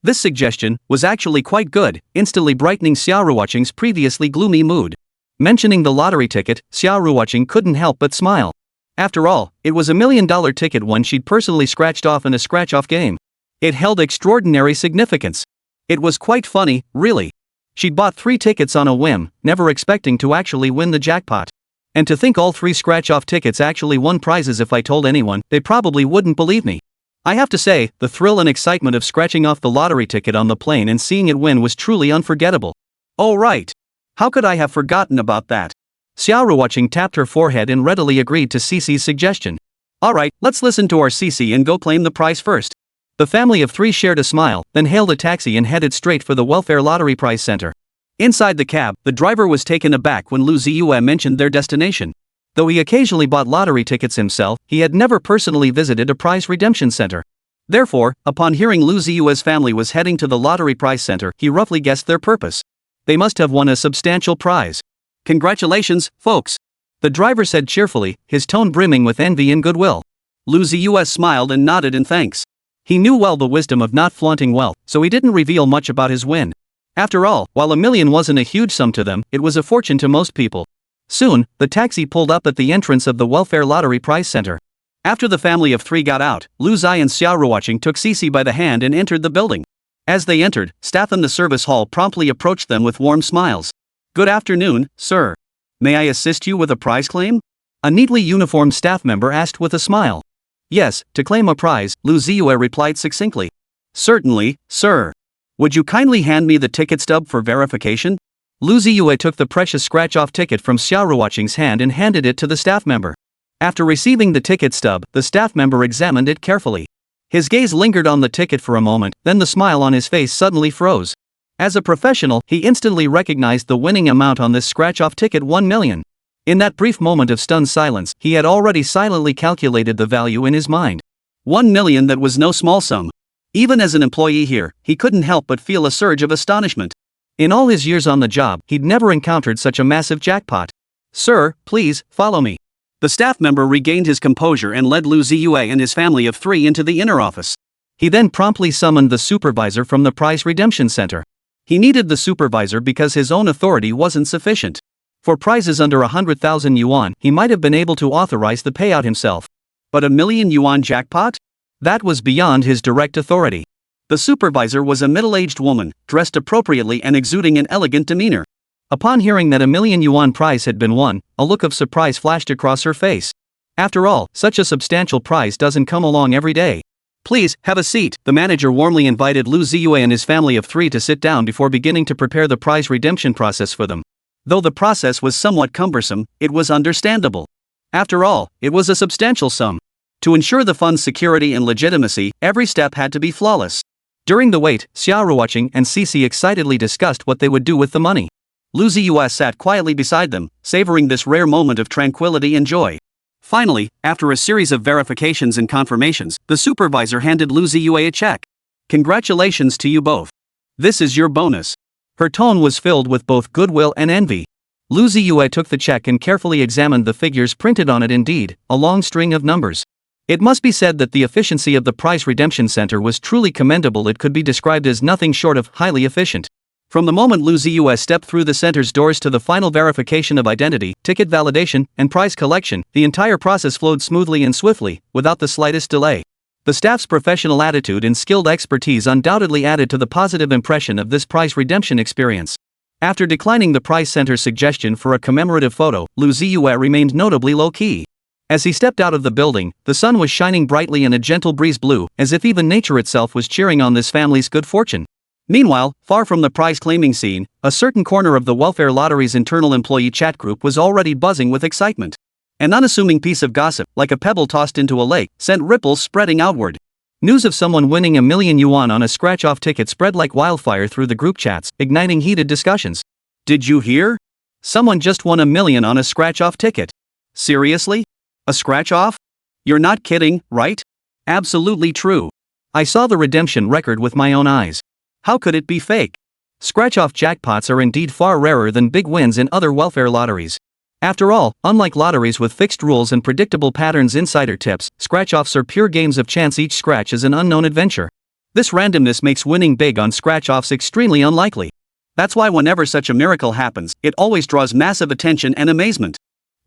This suggestion was actually quite good, instantly brightening Xia Ruoqing's previously gloomy mood. Mentioning the lottery ticket, Xia Ruoqing couldn't help but smile. After all, it was $1 million ticket, one she'd personally scratched off in a scratch-off game. It held extraordinary significance. It was quite funny, really. She'd bought 3 tickets on a whim, never expecting to actually win the jackpot. And to think all 3 scratch-off tickets actually won prizes. If I told anyone, they probably wouldn't believe me. I have to say, the thrill and excitement of scratching off the lottery ticket on the plane and seeing it win was truly unforgettable. Oh right. How could I have forgotten about that? Xia Ruoqing tapped her forehead and readily agreed to Xixi's suggestion. Alright, let's listen to our Xixi and go claim the prize first. The family of 3 shared a smile, then hailed a taxi and headed straight for the Welfare Lottery Prize Center. Inside the cab, the driver was taken aback when Lu Ziye mentioned their destination. Though he occasionally bought lottery tickets himself, he had never personally visited a prize redemption center. Therefore, upon hearing Lu Ziye's family was heading to the lottery prize center, he roughly guessed their purpose. They must have won a substantial prize. Congratulations, folks. The driver said cheerfully, his tone brimming with envy and goodwill. Lu Ziye smiled and nodded in thanks. He knew well the wisdom of not flaunting wealth, so he didn't reveal much about his win. After all, while $1 million wasn't a huge sum to them, it was a fortune to most people. Soon, the taxi pulled up at the entrance of the welfare lottery prize center. After the family of 3 got out, Lu Ziye and Xia Ruoqing took Xixi by the hand and entered the building. As they entered, staff in the service hall promptly approached them with warm smiles. Good afternoon, sir. May I assist you with a prize claim? A neatly uniformed staff member asked with a smile. Yes, to claim a prize, Lu Ziye replied succinctly. Certainly, sir. Would you kindly hand me the ticket stub for verification? Lu Ziye took the precious scratch-off ticket from Xia Ruoqing's hand and handed it to the staff member. After receiving the ticket stub, the staff member examined it carefully. His gaze lingered on the ticket for a moment, then the smile on his face suddenly froze. As a professional, he instantly recognized the winning amount on this scratch-off ticket: 1 million. In that brief moment of stunned silence, he had already silently calculated the value in his mind. 1 million, that was no small sum. Even as an employee here, he couldn't help but feel a surge of astonishment. In all his years on the job, he'd never encountered such a massive jackpot. Sir, please, follow me. The staff member regained his composure and led Lu Ziye and his family of 3 into the inner office. He then promptly summoned the supervisor from the prize redemption center. He needed the supervisor because his own authority wasn't sufficient. For prizes under 100,000 yuan, he might have been able to authorize the payout himself. But a $1 million jackpot? That was beyond his direct authority. The supervisor was a middle-aged woman, dressed appropriately and exuding an elegant demeanor. Upon hearing that a $1 million prize had been won, a look of surprise flashed across her face. After all, such a substantial prize doesn't come along every day. Please, have a seat. The manager warmly invited Lu Ziye and his family of 3 to sit down before beginning to prepare the prize redemption process for them. Though the process was somewhat cumbersome, it was understandable. After all, it was a substantial sum. To ensure the fund's security and legitimacy, every step had to be flawless. During the wait, Xia Ruoqing and Xixi excitedly discussed what they would do with the money. Lu Ziye sat quietly beside them, savoring this rare moment of tranquility and joy. Finally, after a series of verifications and confirmations, the supervisor handed Lu Ziye a check. Congratulations to you both. This is your bonus. Her tone was filled with both goodwill and envy. Lu Ziye took the check and carefully examined the figures printed on it. Indeed, a long string of numbers. It must be said that the efficiency of the prize redemption center was truly commendable. It could be described as nothing short of highly efficient. From the moment Lu Ziye stepped through the center's doors to the final verification of identity, ticket validation, and prize collection, the entire process flowed smoothly and swiftly, without the slightest delay. The staff's professional attitude and skilled expertise undoubtedly added to the positive impression of this prize redemption experience. After declining the prize center's suggestion for a commemorative photo, Lu Ziye remained notably low-key. As he stepped out of the building, the sun was shining brightly and a gentle breeze blew, as if even nature itself was cheering on this family's good fortune. Meanwhile, far from the prize-claiming scene, a certain corner of the Welfare Lottery's internal employee chat group was already buzzing with excitement. An unassuming piece of gossip, like a pebble tossed into a lake, sent ripples spreading outward. News of someone winning $1 million on a scratch-off ticket spread like wildfire through the group chats, igniting heated discussions. Did you hear? Someone just won $1 million on a scratch-off ticket. Seriously? A scratch-off? You're not kidding, right? Absolutely true. I saw the redemption record with my own eyes. How could it be fake? Scratch-off jackpots are indeed far rarer than big wins in other welfare lotteries. After all, unlike lotteries with fixed rules and predictable patterns, insider tips, scratch-offs are pure games of chance. Each scratch is an unknown adventure. This randomness makes winning big on scratch-offs extremely unlikely. That's why whenever such a miracle happens, it always draws massive attention and amazement.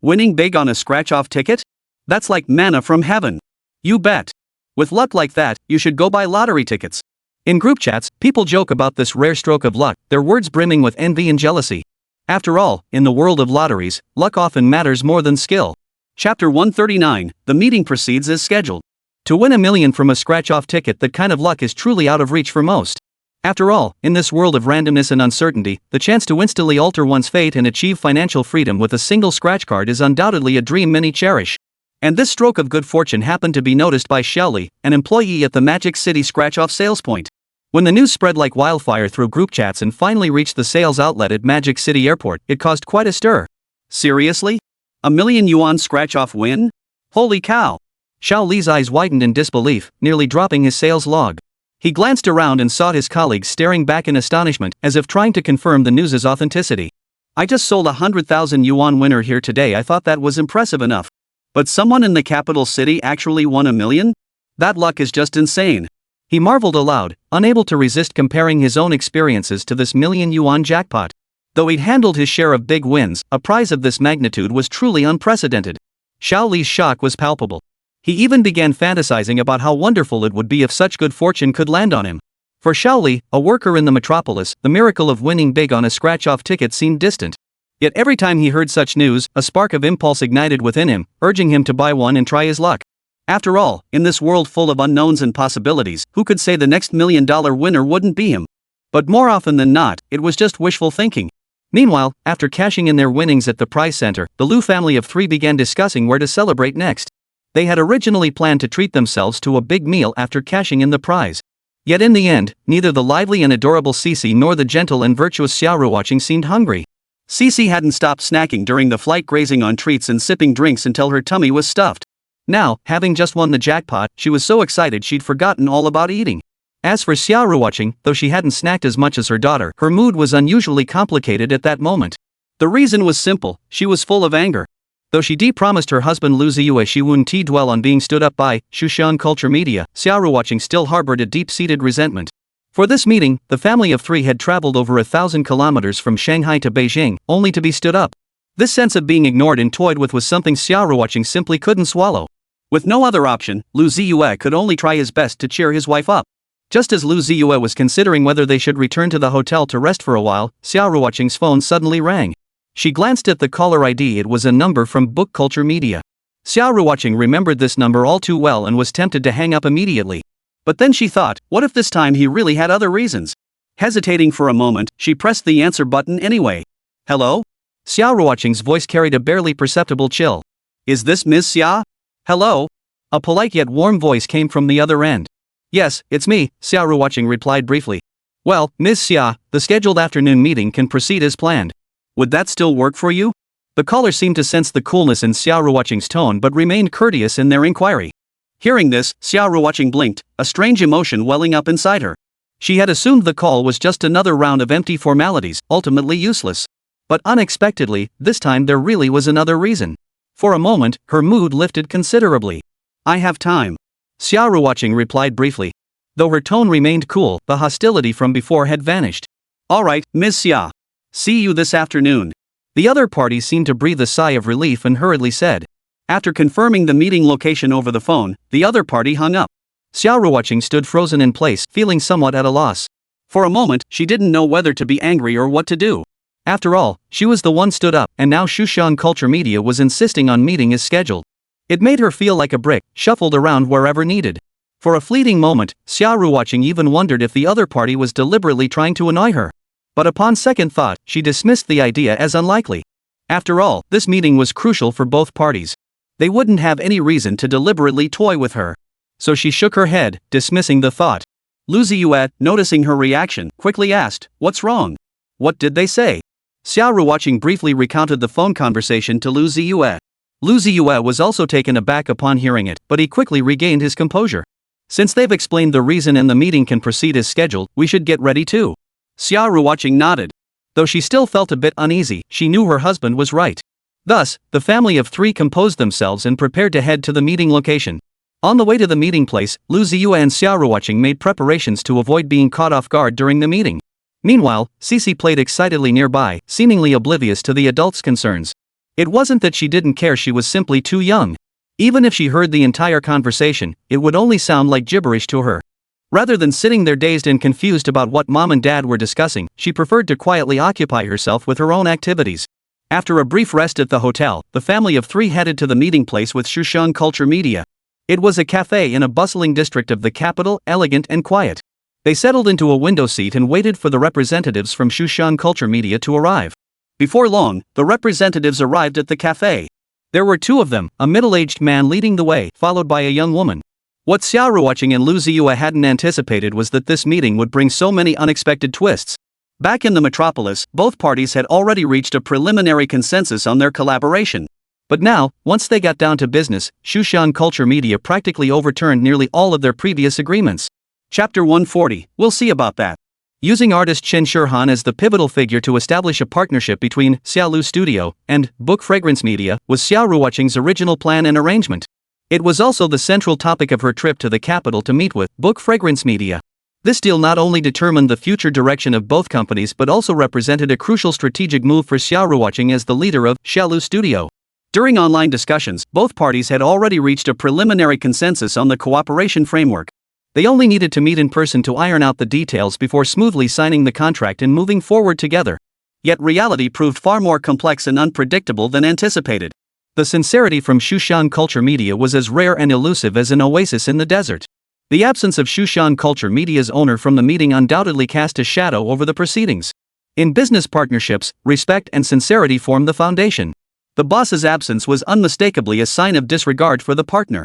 Winning big on a scratch-off ticket? That's like manna from heaven. You bet. With luck like that, you should go buy lottery tickets. In group chats, people joke about this rare stroke of luck, their words brimming with envy and jealousy. After all, in the world of lotteries, luck often matters more than skill. Chapter 139, the meeting proceeds as scheduled. To win $1 million from a scratch-off ticket, that kind of luck is truly out of reach for most. After all, in this world of randomness and uncertainty, the chance to instantly alter one's fate and achieve financial freedom with a single scratch card is undoubtedly a dream many cherish. And this stroke of good fortune happened to be noticed by Xiaoli, an employee at the Magic City scratch-off sales point. When the news spread like wildfire through group chats and finally reached the sales outlet at Magic City Airport, it caused quite a stir. Seriously? $1,000,000 scratch-off win? Holy cow! Xiao Li's eyes widened in disbelief, nearly dropping his sales log. He glanced around and saw his colleagues staring back in astonishment, as if trying to confirm the news's authenticity. I just sold a 100,000 yuan winner here today. I thought that was impressive enough. But someone in the capital city actually won $1 million? That luck is just insane. He marveled aloud, unable to resist comparing his own experiences to this $1,000,000 jackpot. Though he'd handled his share of big wins, a prize of this magnitude was truly unprecedented. Xiao Li's shock was palpable. He even began fantasizing about how wonderful it would be if such good fortune could land on him. For Xiao Li, a worker in the metropolis, the miracle of winning big on a scratch-off ticket seemed distant. Yet every time he heard such news, a spark of impulse ignited within him, urging him to buy one and try his luck. After all, in this world full of unknowns and possibilities, who could say the next $1,000,000 winner wouldn't be him? But more often than not, it was just wishful thinking. Meanwhile, after cashing in their winnings at the prize center, the Lu family of 3 began discussing where to celebrate next. They had originally planned to treat themselves to a big meal after cashing in the prize. Yet in the end, neither the lively and adorable Xixi nor the gentle and virtuous Xia Ruoqing seemed hungry. Xixi hadn't stopped snacking during the flight, grazing on treats and sipping drinks until her tummy was stuffed. Now, having just won the jackpot, she was so excited she'd forgotten all about eating. As for Xia Ruoqing, though she hadn't snacked as much as her daughter, her mood was unusually complicated at that moment. The reason was simple: she was full of anger. Though she de-promised her husband Lu Ziye she wouldn't dwell on being stood up by Xushan culture media, Xia Ruoqing still harbored a deep-seated resentment. For this meeting, the family of 3 had traveled over 1,000 kilometers from Shanghai to Beijing, only to be stood up. This sense of being ignored and toyed with was something Xia Ruoqing simply couldn't swallow. With no other option, Lu Ziye could only try his best to cheer his wife up. Just as Lu Ziye was considering whether they should return to the hotel to rest for a while, Xia Ruoqing's phone suddenly rang. She glanced at the caller ID. It was a number from Book Culture Media. Xia Ruoqing remembered this number all too well and was tempted to hang up immediately. But then she thought, what if this time he really had other reasons? Hesitating for a moment, she pressed the answer button anyway. Hello? Xia Ruoqing's voice carried a barely perceptible chill. Is this Ms. Xia? Hello? A polite yet warm voice came from the other end. Yes, it's me, Xia Ruoqing replied briefly. Well, Ms. Xia, the scheduled afternoon meeting can proceed as planned. Would that still work for you? The caller seemed to sense the coolness in Xia Ruoqing's tone but remained courteous in their inquiry. Hearing this, Xia Ruoqing blinked, a strange emotion welling up inside her. She had assumed the call was just another round of empty formalities, ultimately useless. But unexpectedly, this time there really was another reason. For a moment, her mood lifted considerably. I have time. Xia Ruoqing replied briefly. Though her tone remained cool, the hostility from before had vanished. All right, Ms. Xia. See you this afternoon. The other party seemed to breathe a sigh of relief and hurriedly said. After confirming the meeting location over the phone, the other party hung up. Xia Ruoqing stood frozen in place, feeling somewhat at a loss. For a moment, she didn't know whether to be angry or what to do. After all, she was the one stood up, and now Xushan Culture Media was insisting on meeting as scheduled. It made her feel like a brick, shuffled around wherever needed. For a fleeting moment, Xia Ruoqing even wondered if the other party was deliberately trying to annoy her. But upon second thought, she dismissed the idea as unlikely. After all, this meeting was crucial for both parties. They wouldn't have any reason to deliberately toy with her. So she shook her head, dismissing the thought. Lu Ziye, noticing her reaction, quickly asked, "What's wrong? What did they say?" Xia Ruoqing briefly recounted the phone conversation to Lu Ziye. Lu Ziye was also taken aback upon hearing it, but he quickly regained his composure. Since they've explained the reason and the meeting can proceed as scheduled, we should get ready too. Xia Ruoqing nodded. Though she still felt a bit uneasy, she knew her husband was right. Thus, the family of 3 composed themselves and prepared to head to the meeting location. On the way to the meeting place, Lu Ziye and Xia Ruoqing made preparations to avoid being caught off guard during the meeting. Meanwhile, Xixi played excitedly nearby, seemingly oblivious to the adults' concerns. It wasn't that she didn't care, she was simply too young. Even if she heard the entire conversation, it would only sound like gibberish to her. Rather than sitting there dazed and confused about what mom and dad were discussing, she preferred to quietly occupy herself with her own activities. After a brief rest at the hotel, the family of 3 headed to the meeting place with Xushan Culture Media. It was a cafe in a bustling district of the capital, elegant and quiet. They settled into a window seat and waited for the representatives from Xushan Culture Media to arrive. Before long, the representatives arrived at the cafe. There were 2 of them, a middle-aged man leading the way, followed by a young woman. What Xia Ruoqing and Lu Ziye hadn't anticipated was that this meeting would bring so many unexpected twists. Back in the metropolis, both parties had already reached a preliminary consensus on their collaboration. But now, once they got down to business, Xushan Culture Media practically overturned nearly all of their previous agreements. Chapter 140, we'll see about that. Using artist Chen Shurhan as the pivotal figure to establish a partnership between Xia Lu Studio and Book Fragrance Media was Xia Ruoqing's original plan and arrangement. It was also the central topic of her trip to the capital to meet with Book Fragrance Media. This deal not only determined the future direction of both companies but also represented a crucial strategic move for Xia Ruoqing as the leader of Xia Lu Studio. During online discussions, both parties had already reached a preliminary consensus on the cooperation framework. They only needed to meet in person to iron out the details before smoothly signing the contract and moving forward together. Yet reality proved far more complex and unpredictable than anticipated. The sincerity from Xushan Culture Media was as rare and elusive as an oasis in the desert. The absence of Xushan Culture Media's owner from the meeting undoubtedly cast a shadow over the proceedings. In business partnerships, respect and sincerity form the foundation. The boss's absence was unmistakably a sign of disregard for the partner.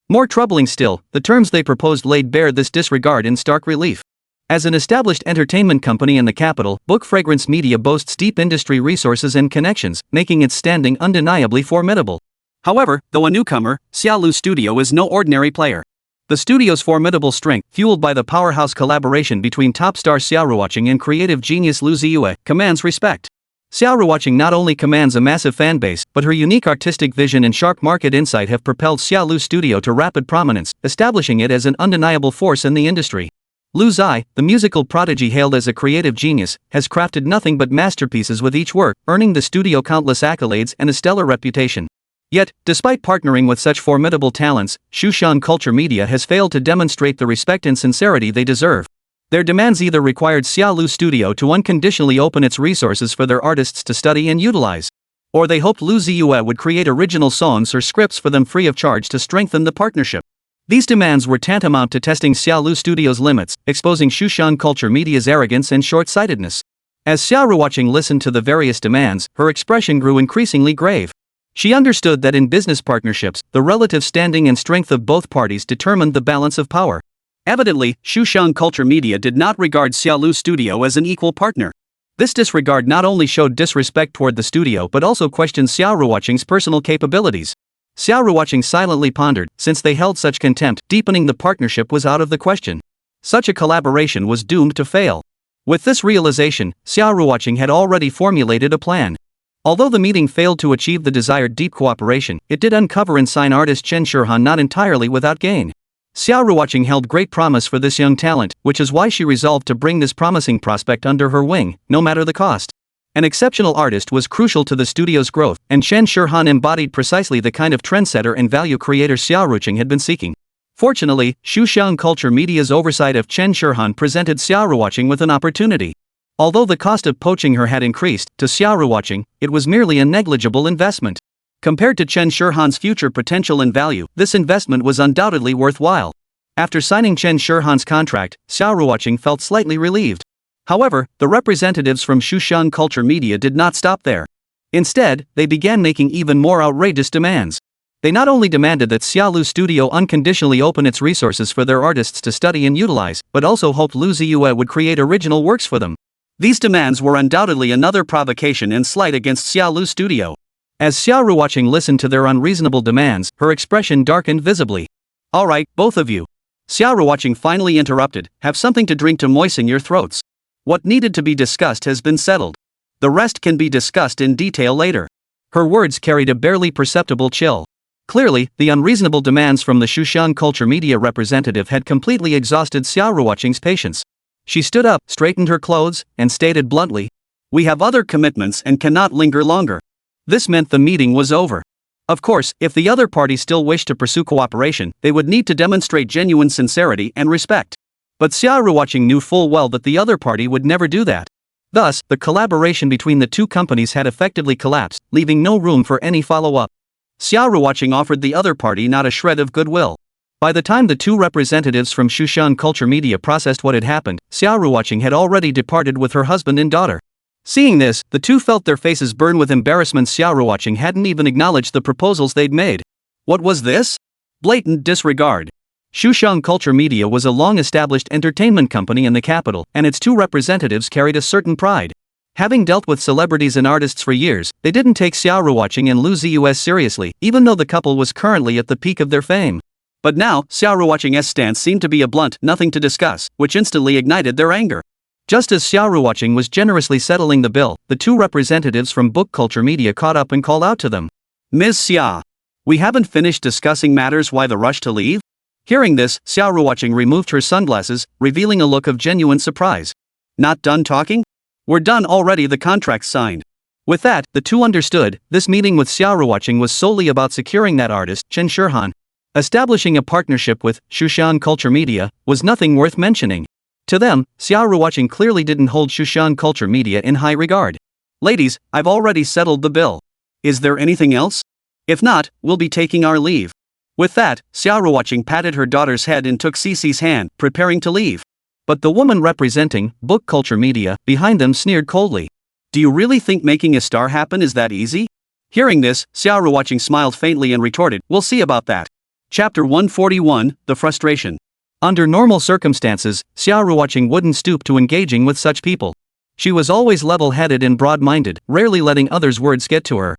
More troubling still, the terms they proposed laid bare this disregard in stark relief. As an established entertainment company in the capital, Book Fragrance Media boasts deep industry resources and connections, making its standing undeniably formidable. However, though a newcomer, Xia Lu Studio is no ordinary player. The studio's formidable strength, fueled by the powerhouse collaboration between top star Xia Ruoqing and creative genius Lu Ziye, commands respect. Xia Ruoqing not only commands a massive fanbase, but her unique artistic vision and sharp market insight have propelled Xia Lu Studio to rapid prominence, establishing it as an undeniable force in the industry. Lu Ziye, the musical prodigy hailed as a creative genius, has crafted nothing but masterpieces with each work, earning the studio countless accolades and a stellar reputation. Yet, despite partnering with such formidable talents, Xushan Culture Media has failed to demonstrate the respect and sincerity they deserve. Their demands either required Xia Lu Studio to unconditionally open its resources for their artists to study and utilize, or they hoped Lu Ziye would create original songs or scripts for them free of charge to strengthen the partnership. These demands were tantamount to testing Xia Lu Studio's limits, exposing Xushan Culture Media's arrogance and short-sightedness. As Xia Ruoqing listened to the various demands, her expression grew increasingly grave. She understood that in business partnerships, the relative standing and strength of both parties determined the balance of power. Evidently, Xushan Culture Media did not regard Xia Lu Studio as an equal partner. This disregard not only showed disrespect toward the studio but also questioned Xia Ruoqing's personal capabilities. Xia Ruoqing silently pondered, since they held such contempt, deepening the partnership was out of the question. Such a collaboration was doomed to fail. With this realization, Xia Ruoqing had already formulated a plan. Although the meeting failed to achieve the desired deep cooperation, it did uncover and sign artist Chen Shurhan not entirely without gain. Xia Ruoqing held great promise for this young talent, which is why she resolved to bring this promising prospect under her wing, no matter the cost. An exceptional artist was crucial to the studio's growth, and Chen Shurhan embodied precisely the kind of trendsetter and value creator Xia Ruoqing had been seeking. Fortunately, Xushan Culture Media's oversight of Chen Shurhan presented Xia Ruoqing with an opportunity. Although the cost of poaching her had increased, to Xia Ruoqing, it was merely a negligible investment. Compared to Chen Shurhan's future potential and value, this investment was undoubtedly worthwhile. After signing Chen Shurhan's contract, Xia Ruoqing felt slightly relieved. However, the representatives from Xushan Culture Media did not stop there. Instead, they began making even more outrageous demands. They not only demanded that Xia Lu Studio unconditionally open its resources for their artists to study and utilize, but also hoped Lu Ziye would create original works for them. These demands were undoubtedly another provocation and slight against Xia Lu Studio. As Xia Ruoqing listened to their unreasonable demands, her expression darkened visibly. "Alright, both of you." Xia Ruoqing finally interrupted, "Have something to drink to moisten your throats. What needed to be discussed has been settled. The rest can be discussed in detail later." Her words carried a barely perceptible chill. Clearly, the unreasonable demands from the Xushan Culture Media representative had completely exhausted Xia Ruoqing's patience. She stood up, straightened her clothes, and stated bluntly, "We have other commitments and cannot linger longer." This meant the meeting was over. Of course, if the other party still wished to pursue cooperation, they would need to demonstrate genuine sincerity and respect. But Xia Ruoqing knew full well that the other party would never do that. Thus, the collaboration between the two companies had effectively collapsed, leaving no room for any follow-up. Xia Ruoqing offered the other party not a shred of goodwill. By the time the two representatives from Xushan Culture Media processed what had happened, Xia Ruoqing had already departed with her husband and daughter. Seeing this, the two felt their faces burn with embarrassment. Xia Ruoqing hadn't even acknowledged the proposals they'd made. What was this? Blatant disregard. Xuxiang Culture Media was a long-established entertainment company in the capital, and its two representatives carried a certain pride. Having dealt with celebrities and artists for years, they didn't take Xia Ruoqing and Lu Ziye seriously, even though the couple was currently at the peak of their fame. But now, Xia Ruoqing's stance seemed to be a blunt nothing to discuss, which instantly ignited their anger. Just as Xia Ruoqing was generously settling the bill, the two representatives from Book Culture Media caught up and called out to them. "Ms. Xia, we haven't finished discussing matters, why the rush to leave?" Hearing this, Xia Ruoqing removed her sunglasses, revealing a look of genuine surprise. "Not done talking? We're done already, the contract's signed." With that, the two understood, this meeting with Xia Ruoqing was solely about securing that artist, Chen Shihan. Establishing a partnership with Xuxiang Culture Media was nothing worth mentioning. To them, Xia Ruoqing clearly didn't hold Xuxiang Culture Media in high regard. "Ladies, I've already settled the bill. Is there anything else? If not, we'll be taking our leave." With that, Xia Ruoqing patted her daughter's head and took Xixi's hand, preparing to leave. But the woman representing Book Culture Media behind them sneered coldly. "Do you really think making a star happen is that easy?" Hearing this, Xia Ruoqing smiled faintly and retorted, "We'll see about that." Chapter 141, The Frustration. Under normal circumstances, Xia Ruoqing wouldn't stoop to engaging with such people. She was always level-headed and broad-minded, rarely letting others' words get to her.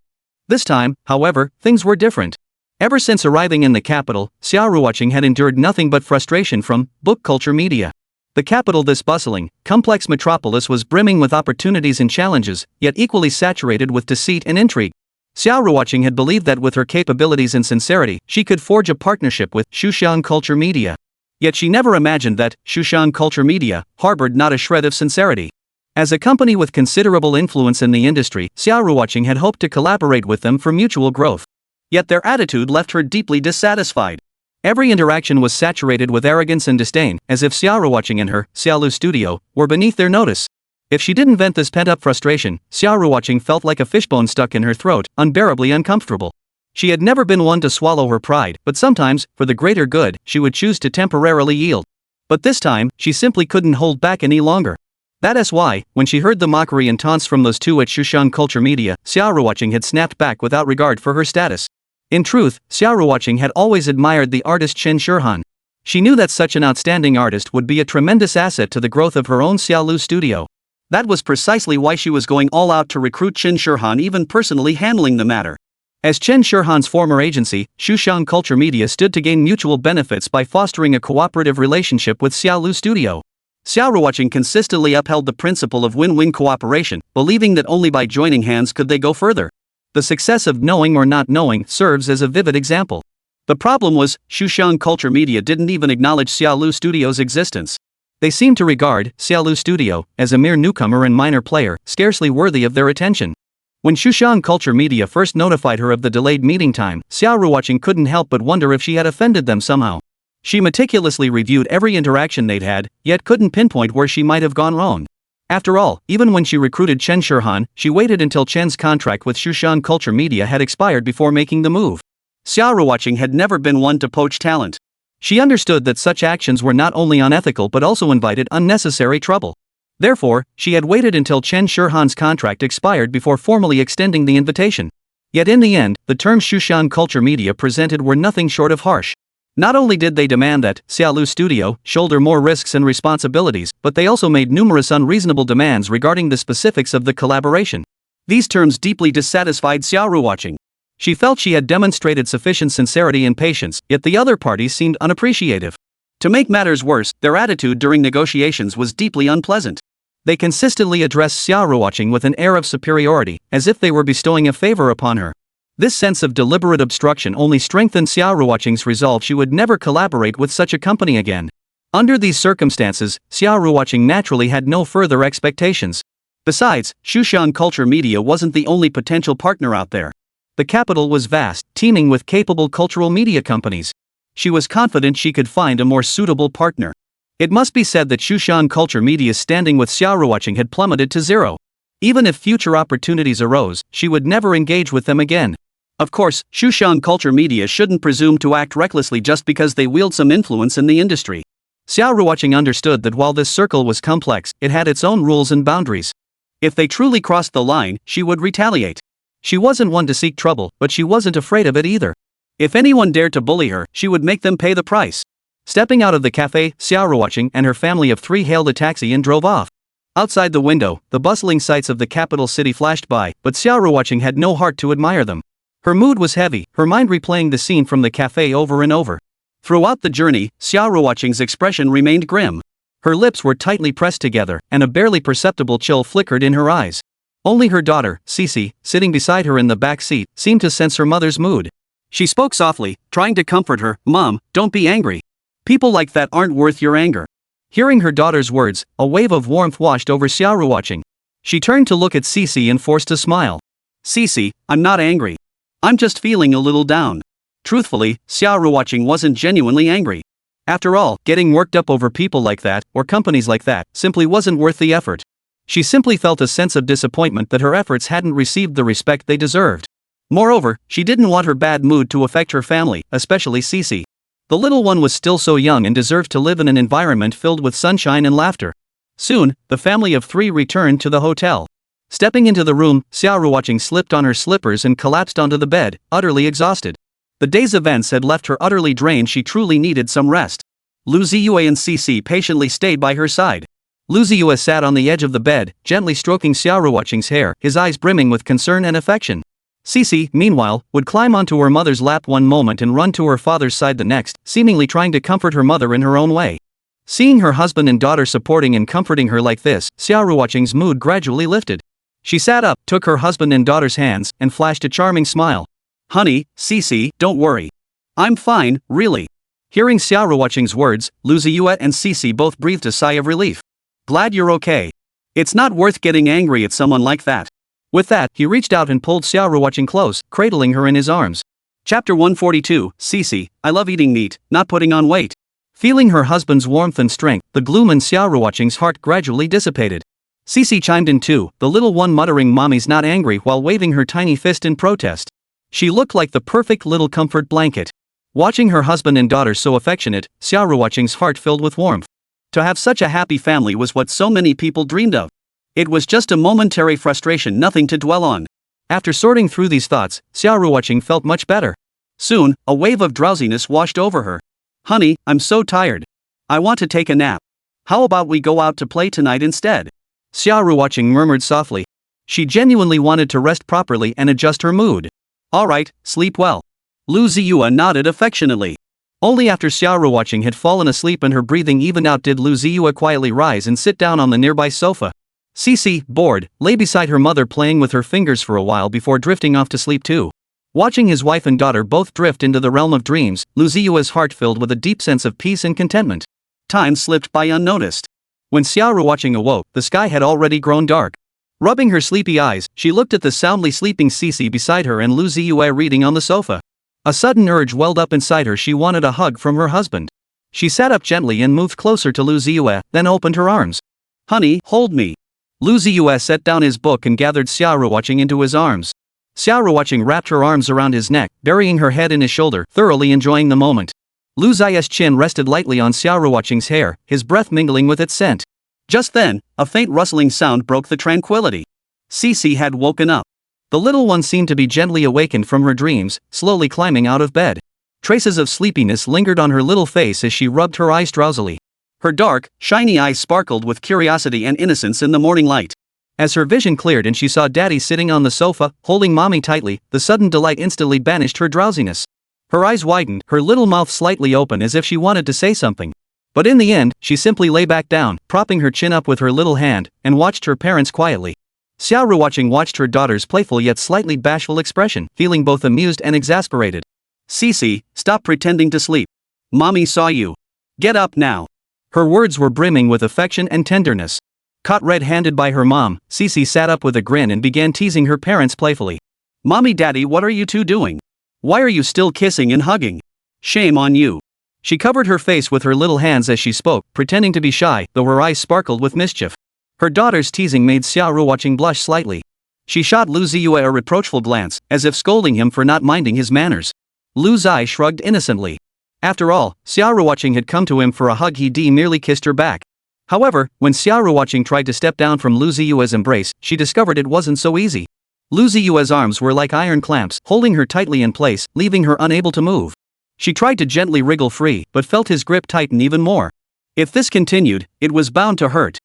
This time, however, things were different. Ever since arriving in the capital, Xia Ruoqing had endured nothing but frustration from Book Culture Media. The capital, this bustling, complex metropolis, was brimming with opportunities and challenges, yet equally saturated with deceit and intrigue. Xia Ruoqing had believed that with her capabilities and sincerity, she could forge a partnership with Xuxiang Culture Media. Yet she never imagined that Xuxiang Culture Media harbored not a shred of sincerity. As a company with considerable influence in the industry, Xia Ruoqing had hoped to collaborate with them for mutual growth. Yet their attitude left her deeply dissatisfied. Every interaction was saturated with arrogance and disdain, as if Xia Ruoqing and her Xiaolu studio were beneath their notice. If she didn't vent this pent-up frustration, Xia Ruoqing felt like a fishbone stuck in her throat, unbearably uncomfortable. She had never been one to swallow her pride, but sometimes, for the greater good, she would choose to temporarily yield. But this time, she simply couldn't hold back any longer. That is why, when she heard the mockery and taunts from those two at Xuxiang Culture Media, Xia Ruoqing had snapped back without regard for her status. In truth, Xia Ruoqing had always admired the artist Chen Shihan. She knew that such an outstanding artist would be a tremendous asset to the growth of her own Xiaolu studio. That was precisely why she was going all out to recruit Chen Shihan, even personally handling the matter. As Chen Shihan's former agency, Xuxiang Culture Media stood to gain mutual benefits by fostering a cooperative relationship with Xiaolu studio. Xia Ruoqing consistently upheld the principle of win-win cooperation, believing that only by joining hands could they go further. The success of knowing or not knowing serves as a vivid example. The problem was, Xuxiang Culture Media didn't even acknowledge Xiaolu Studio's existence. They seemed to regard Xiaolu Studio as a mere newcomer and minor player, scarcely worthy of their attention. When Xuxiang Culture Media first notified her of the delayed meeting time, Xia Ruoqing couldn't help but wonder if she had offended them somehow. She meticulously reviewed every interaction they'd had, yet couldn't pinpoint where she might have gone wrong. After all, even when she recruited Chen Shihan, she waited until Chen's contract with Xuxiang Culture Media had expired before making the move. Xia Ruoqing had never been one to poach talent. She understood that such actions were not only unethical but also invited unnecessary trouble. Therefore, she had waited until Chen Shihan's contract expired before formally extending the invitation. Yet in the end, the terms Xuxiang Culture Media presented were nothing short of harsh. Not only did they demand that Xiaolu Studio shoulder more risks and responsibilities, but they also made numerous unreasonable demands regarding the specifics of the collaboration. These terms deeply dissatisfied Xia Ruoqing. She felt she had demonstrated sufficient sincerity and patience, yet the other parties seemed unappreciative. To make matters worse, their attitude during negotiations was deeply unpleasant. They consistently addressed Xia Ruoqing with an air of superiority, as if they were bestowing a favor upon her. This sense of deliberate obstruction only strengthened Xia Ruoqing's resolve she would never collaborate with such a company again. Under these circumstances, Xia Ruoqing naturally had no further expectations. Besides, Xuxiang Culture Media wasn't the only potential partner out there. The capital was vast, teeming with capable cultural media companies. She was confident she could find a more suitable partner. It must be said that Xuxiang Culture Media's standing with Xia Ruoqing had plummeted to zero. Even if future opportunities arose, she would never engage with them again. Of course, Xuxiang Culture Media shouldn't presume to act recklessly just because they wield some influence in the industry. Xia Ruoqing understood that while this circle was complex, it had its own rules and boundaries. If they truly crossed the line, she would retaliate. She wasn't one to seek trouble, but she wasn't afraid of it either. If anyone dared to bully her, she would make them pay the price. Stepping out of the cafe, Xia Ruoqing and her family of 3 hailed a taxi and drove off. Outside the window, the bustling sights of the capital city flashed by, but Xia Ruoqing had no heart to admire them. Her mood was heavy, her mind replaying the scene from the cafe over and over. Throughout the journey, Xia Ruoqing's expression remained grim. Her lips were tightly pressed together, and a barely perceptible chill flickered in her eyes. Only her daughter, Xixi, sitting beside her in the back seat, seemed to sense her mother's mood. She spoke softly, trying to comfort her. "Mom, don't be angry. People like that aren't worth your anger." Hearing her daughter's words, a wave of warmth washed over Xia Ruoqing. She turned to look at Xixi and forced a smile. "Xixi, I'm not angry. I'm just feeling a little down." Truthfully, Xia Ruoqing wasn't genuinely angry. After all, getting worked up over people like that, or companies like that, simply wasn't worth the effort. She simply felt a sense of disappointment that her efforts hadn't received the respect they deserved. Moreover, she didn't want her bad mood to affect her family, especially Xixi. The little one was still so young and deserved to live in an environment filled with sunshine and laughter. Soon, the family of 3 returned to the hotel. Stepping into the room, Xia Ruoqing slipped on her slippers and collapsed onto the bed, utterly exhausted. The day's events had left her utterly drained. She truly needed some rest. Lu Ziye and Xixi patiently stayed by her side. Lu Ziye sat on the edge of the bed, gently stroking Xia Ruoqing's hair, his eyes brimming with concern and affection. Xixi, meanwhile, would climb onto her mother's lap one moment and run to her father's side the next, seemingly trying to comfort her mother in her own way. Seeing her husband and daughter supporting and comforting her like this, Xia Ruoqing's mood gradually lifted. She sat up, took her husband and daughter's hands, and flashed a charming smile. "Honey, Xixi, don't worry. I'm fine, really." Hearing Xia Ruoqing's words, Lu Ziye and Xixi both breathed a sigh of relief. "Glad you're okay. It's not worth getting angry at someone like that." With that, he reached out and pulled Xia Ruoqing close, cradling her in his arms. Chapter 142, Xixi, I love eating meat, not putting on weight. Feeling her husband's warmth and strength, the gloom in Xia Ruoqing's heart gradually dissipated. Xixi chimed in too, the little one muttering "Mommy's not angry" while waving her tiny fist in protest. She looked like the perfect little comfort blanket. Watching her husband and daughter so affectionate, Xia Ruoqing's heart filled with warmth. To have such a happy family was what so many people dreamed of. It was just a momentary frustration, nothing to dwell on. After sorting through these thoughts, Xia Ruoqing felt much better. Soon, a wave of drowsiness washed over her. "Honey, I'm so tired. I want to take a nap. How about we go out to play tonight instead?" Xia Ruoqing murmured softly. She genuinely wanted to rest properly and adjust her mood. "All right, sleep well." Lu Ziye nodded affectionately. Only after Xia Ruoqing had fallen asleep and her breathing evened out did Lu Ziye quietly rise and sit down on the nearby sofa. Xixi, bored, lay beside her mother playing with her fingers for a while before drifting off to sleep too. Watching his wife and daughter both drift into the realm of dreams, Lu Ziye's heart filled with a deep sense of peace and contentment. Time slipped by unnoticed. When Xia Ruoqing awoke, the sky had already grown dark. Rubbing her sleepy eyes, she looked at the soundly sleeping Xixi beside her and Lu Ziye reading on the sofa. A sudden urge welled up inside her. She wanted a hug from her husband. She sat up gently and moved closer to Lu Ziye, then opened her arms. "Honey, hold me." Lu Ziye set down his book and gathered Xia Ruoqing into his arms. Xia Ruoqing wrapped her arms around his neck, burying her head in his shoulder, thoroughly enjoying the moment. Lu Ziye's chin rested lightly on Xia Ruoqing's hair, his breath mingling with its scent. Just then, a faint rustling sound broke the tranquility. Xixi had woken up. The little one seemed to be gently awakened from her dreams, slowly climbing out of bed. Traces of sleepiness lingered on her little face as she rubbed her eyes drowsily. Her dark, shiny eyes sparkled with curiosity and innocence in the morning light. As her vision cleared and she saw Daddy sitting on the sofa, holding Mommy tightly, the sudden delight instantly banished her drowsiness. Her eyes widened, her little mouth slightly open as if she wanted to say something. But in the end, she simply lay back down, propping her chin up with her little hand, and watched her parents quietly. Xia Ruoqing watched her daughter's playful yet slightly bashful expression, feeling both amused and exasperated. "Xixi, stop pretending to sleep. Mommy saw you. Get up now." Her words were brimming with affection and tenderness. Caught red-handed by her mom, Xixi sat up with a grin and began teasing her parents playfully. "Mommy, Daddy, what are you two doing? Why are you still kissing and hugging? Shame on you." She covered her face with her little hands as she spoke, pretending to be shy, though her eyes sparkled with mischief. Her daughter's teasing made Xia Ruoqing blush slightly. She shot Lu Ziye a reproachful glance, as if scolding him for not minding his manners. Lu Ziye shrugged innocently. After all, Xia Ruoqing had come to him for a hug. He merely kissed her back. However, when Xia Ruoqing tried to step down from Lu Ziye's embrace, she discovered it wasn't so easy. Lu Ziye's arms were like iron clamps, holding her tightly in place, leaving her unable to move. She tried to gently wriggle free, but felt his grip tighten even more. If this continued, it was bound to hurt.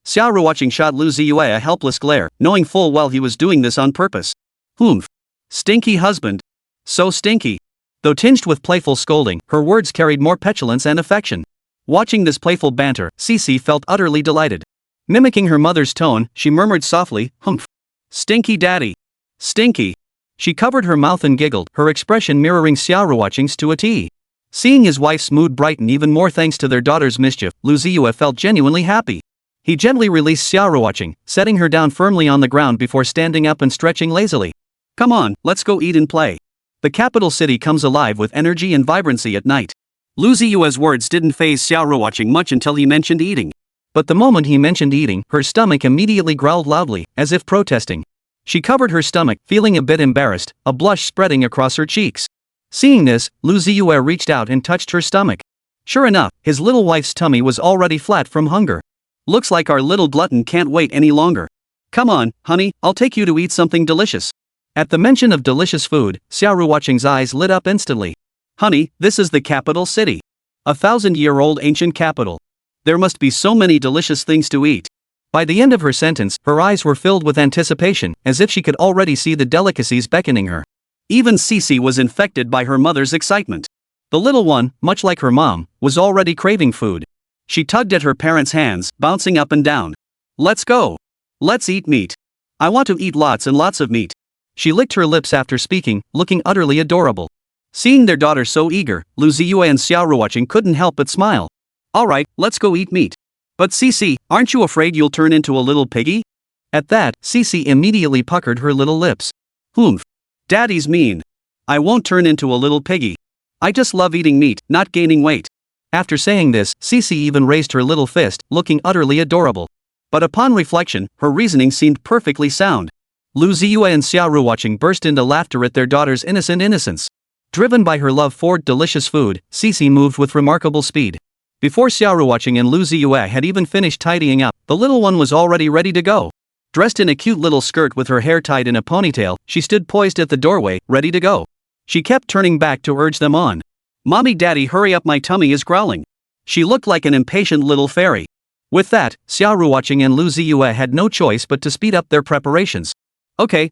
Xia Ruoqing shot Lu Ziye a helpless glare, knowing full well he was doing this on purpose. Humph. Stinky husband. So stinky. Though tinged with playful scolding, her words carried more petulance and affection. Watching this playful banter, Xixi felt utterly delighted. Mimicking her mother's tone, she murmured softly, humph. Stinky daddy. Stinky. She covered her mouth and giggled, her expression mirroring Xia Ruoqing's to a T. Seeing his wife's mood brighten even more thanks to their daughter's mischief, Lu Ziye felt genuinely happy. He gently released Xia Ruoqing, setting her down firmly on the ground before standing up and stretching lazily. Come on, let's go eat and play. The capital city comes alive with energy and vibrancy at night. Lu Ziye's words didn't faze Xia Ruoqing much until he mentioned eating. But the moment he mentioned eating, her stomach immediately growled loudly, as if protesting. She covered her stomach, feeling a bit embarrassed, a blush spreading across her cheeks. Seeing this, Lu Ziye reached out and touched her stomach. Sure enough, his little wife's tummy was already flat from hunger. Looks like our little glutton can't wait any longer. Come on, honey, I'll take you to eat something delicious. At the mention of delicious food, Xia Ruoqing's eyes lit up instantly. Honey, this is the capital city. 1,000-year-old ancient capital. There must be so many delicious things to eat. By the end of her sentence, her eyes were filled with anticipation, as if she could already see the delicacies beckoning her. Even Xixi was infected by her mother's excitement. The little one, much like her mom, was already craving food. She tugged at her parents' hands, bouncing up and down. Let's go. Let's eat meat. I want to eat lots and lots of meat. She licked her lips after speaking, looking utterly adorable. Seeing their daughter so eager, Lu Ziye and Xia Ruoqing couldn't help but smile. Alright, let's go eat meat. But Xixi, aren't you afraid you'll turn into a little piggy? At that, Xixi immediately puckered her little lips. Humph. Daddy's mean. I won't turn into a little piggy. I just love eating meat, not gaining weight. After saying this, Xixi even raised her little fist, looking utterly adorable. But upon reflection, her reasoning seemed perfectly sound. Lu Ziye and Xia Ruoqing burst into laughter at their daughter's innocent innocence. Driven by her love for delicious food, Xixi moved with remarkable speed. Before Xia Ruoqing and Lu Ziye had even finished tidying up, the little one was already ready to go. Dressed in a cute little skirt with her hair tied in a ponytail, she stood poised at the doorway, ready to go. She kept turning back to urge them on. Mommy, daddy, hurry up, my tummy is growling. She looked like an impatient little fairy. With that, Xia Ruoqing and Lu Ziye had no choice but to speed up their preparations. Okay,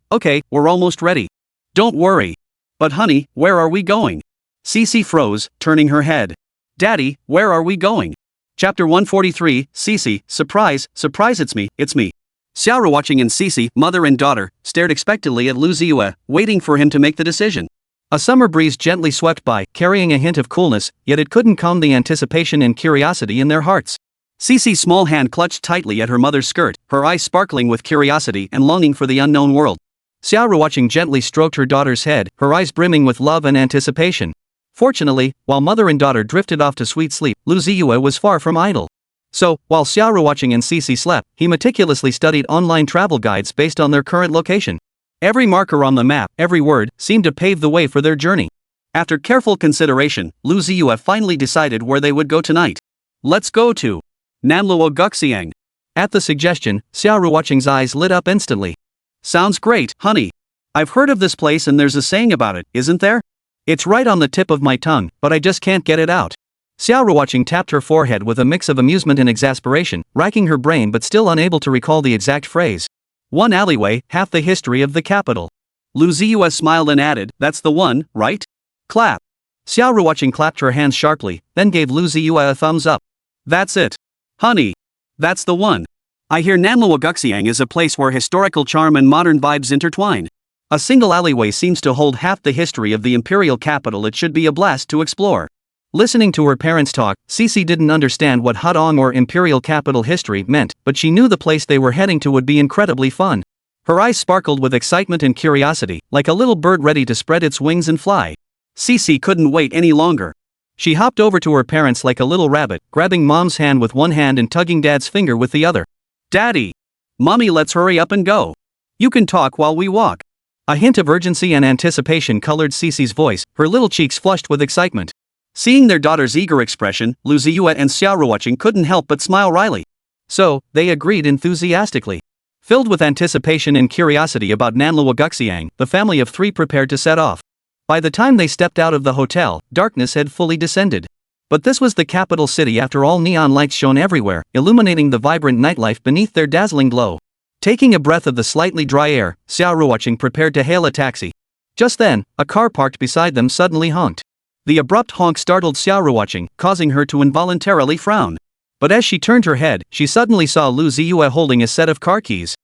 we're almost ready. Don't worry. But honey, where are we going? Xixi froze, turning her head. Daddy, where are we going? Chapter 143, Xixi, surprise, it's me. Xia Ruoqing and Xixi, mother and daughter, stared expectantly at Lu Ziye, waiting for him to make the decision. A summer breeze gently swept by, carrying a hint of coolness, yet it couldn't calm the anticipation and curiosity in their hearts. Xixi's small hand clutched tightly at her mother's skirt, her eyes sparkling with curiosity and longing for the unknown world. Xia Ruoqing gently stroked her daughter's head, her eyes brimming with love and anticipation. Fortunately, while mother and daughter drifted off to sweet sleep, Lu Ziye was far from idle. So, while Xia Ruoqing and Xixi slept, he meticulously studied online travel guides based on their current location. Every marker on the map, every word, seemed to pave the way for their journey. After careful consideration, Lu Ziye finally decided where they would go tonight. Let's go to Nanluo. At the suggestion, Xia Ruoqing's eyes lit up instantly. Sounds great, honey. I've heard of this place and there's a saying about it, isn't there? It's right on the tip of my tongue, but I just can't get it out. Xia Ruoqing tapped her forehead with a mix of amusement and exasperation, racking her brain but still unable to recall the exact phrase. One alleyway, half the history of the capital. Lu Ziye smiled and added, that's the one, right? Clap. Xia Ruoqing clapped her hands sharply, then gave Lu Ziye a thumbs up. That's it. Honey. That's the one. I hear Nanluo is a place where historical charm and modern vibes intertwine. A single alleyway seems to hold half the history of the imperial capital. It should be a blast to explore. Listening to her parents talk, Xixi didn't understand what Hadong or imperial capital history meant, but she knew the place they were heading to would be incredibly fun. Her eyes sparkled with excitement and curiosity, like a little bird ready to spread its wings and fly. Xixi couldn't wait any longer. She hopped over to her parents like a little rabbit, grabbing Mom's hand with one hand and tugging Dad's finger with the other. Daddy! Mommy, let's hurry up and go. You can talk while we walk. A hint of urgency and anticipation colored Xixi's voice, her little cheeks flushed with excitement. Seeing their daughter's eager expression, Lu Ziye and Xia Ruoqing couldn't help but smile wryly. So, they agreed enthusiastically. Filled with anticipation and curiosity about Nanluo, the family of three prepared to set off. By the time they stepped out of the hotel, darkness had fully descended. But this was the capital city after all. Neon lights shone everywhere, illuminating the vibrant nightlife beneath their dazzling glow. Taking a breath of the slightly dry air, Xia Ruoqing prepared to hail a taxi. Just then, a car parked beside them suddenly honked. The abrupt honk startled Xia Ruoqing, causing her to involuntarily frown. But as she turned her head, she suddenly saw Lu Ziye holding a set of car keys.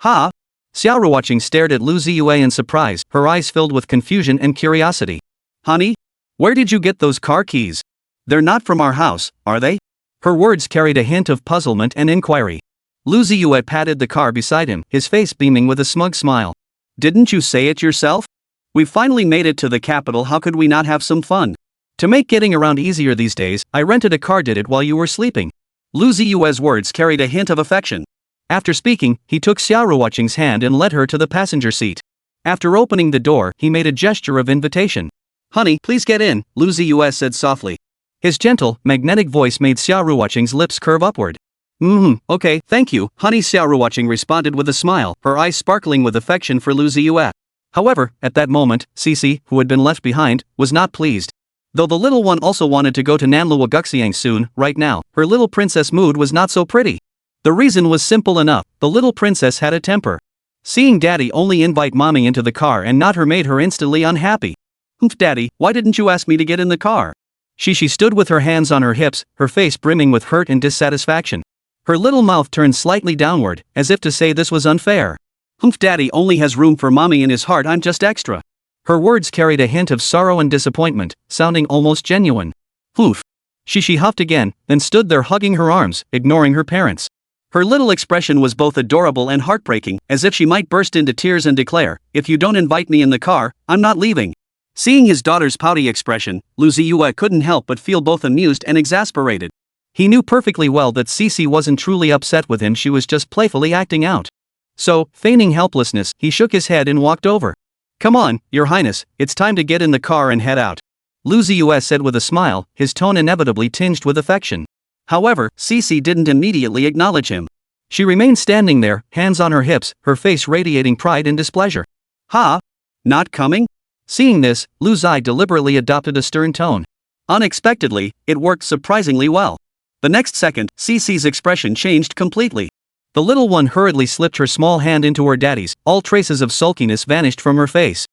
Ha! Xia Ruoqing stared at Lu Ziye in surprise, her eyes filled with confusion and curiosity. Honey? Where did you get those car keys? They're not from our house, are they? Her words carried a hint of puzzlement and inquiry. Lu Ziye patted the car beside him, his face beaming with a smug smile. Didn't you say it yourself? We've finally made it to the capital. How could we not have some fun? To make getting around easier these days, I rented a car. Did it while you were sleeping. Lu Ziye's words carried a hint of affection. After speaking, he took Xia Ruoqing's hand and led her to the passenger seat. After opening the door, he made a gesture of invitation. Honey, please get in, Lu Ziye said softly. His gentle, magnetic voice made Xia Ruoqing's lips curve upward. Okay, thank you, honey. Xia Ruoqing responded with a smile, her eyes sparkling with affection for Lu Ziye. However, at that moment, Xixi, who had been left behind, was not pleased. Though the little one also wanted to go to Manhwarerecommendations soon, right now, her little princess mood was not so pretty. The reason was simple enough, the little princess had a temper. Seeing daddy only invite mommy into the car and not her made her instantly unhappy. Daddy, why didn't you ask me to get in the car? Xixi stood with her hands on her hips, her face brimming with hurt and dissatisfaction. Her little mouth turned slightly downward, as if to say this was unfair. Daddy only has room for mommy in his heart. I'm just extra. Her words carried a hint of sorrow and disappointment, sounding almost genuine. Xixi huffed again, then stood there hugging her arms, ignoring her parents. Her little expression was both adorable and heartbreaking, as if she might burst into tears and declare, if you don't invite me in the car, I'm not leaving. Seeing his daughter's pouty expression, Lu Ziye couldn't help but feel both amused and exasperated. He knew perfectly well that Xixi wasn't truly upset with him, she was just playfully acting out. So, feigning helplessness, he shook his head and walked over. Come on, Your Highness, it's time to get in the car and head out. Lu Ziye said with a smile, his tone inevitably tinged with affection. However, Xixi didn't immediately acknowledge him. She remained standing there, hands on her hips, her face radiating pride and displeasure. Ha! Not coming? Seeing this, Lu Ziye deliberately adopted a stern tone. Unexpectedly, it worked surprisingly well. The next second, Xixi's expression changed completely. The little one hurriedly slipped her small hand into her daddy's, all traces of sulkiness vanished from her face.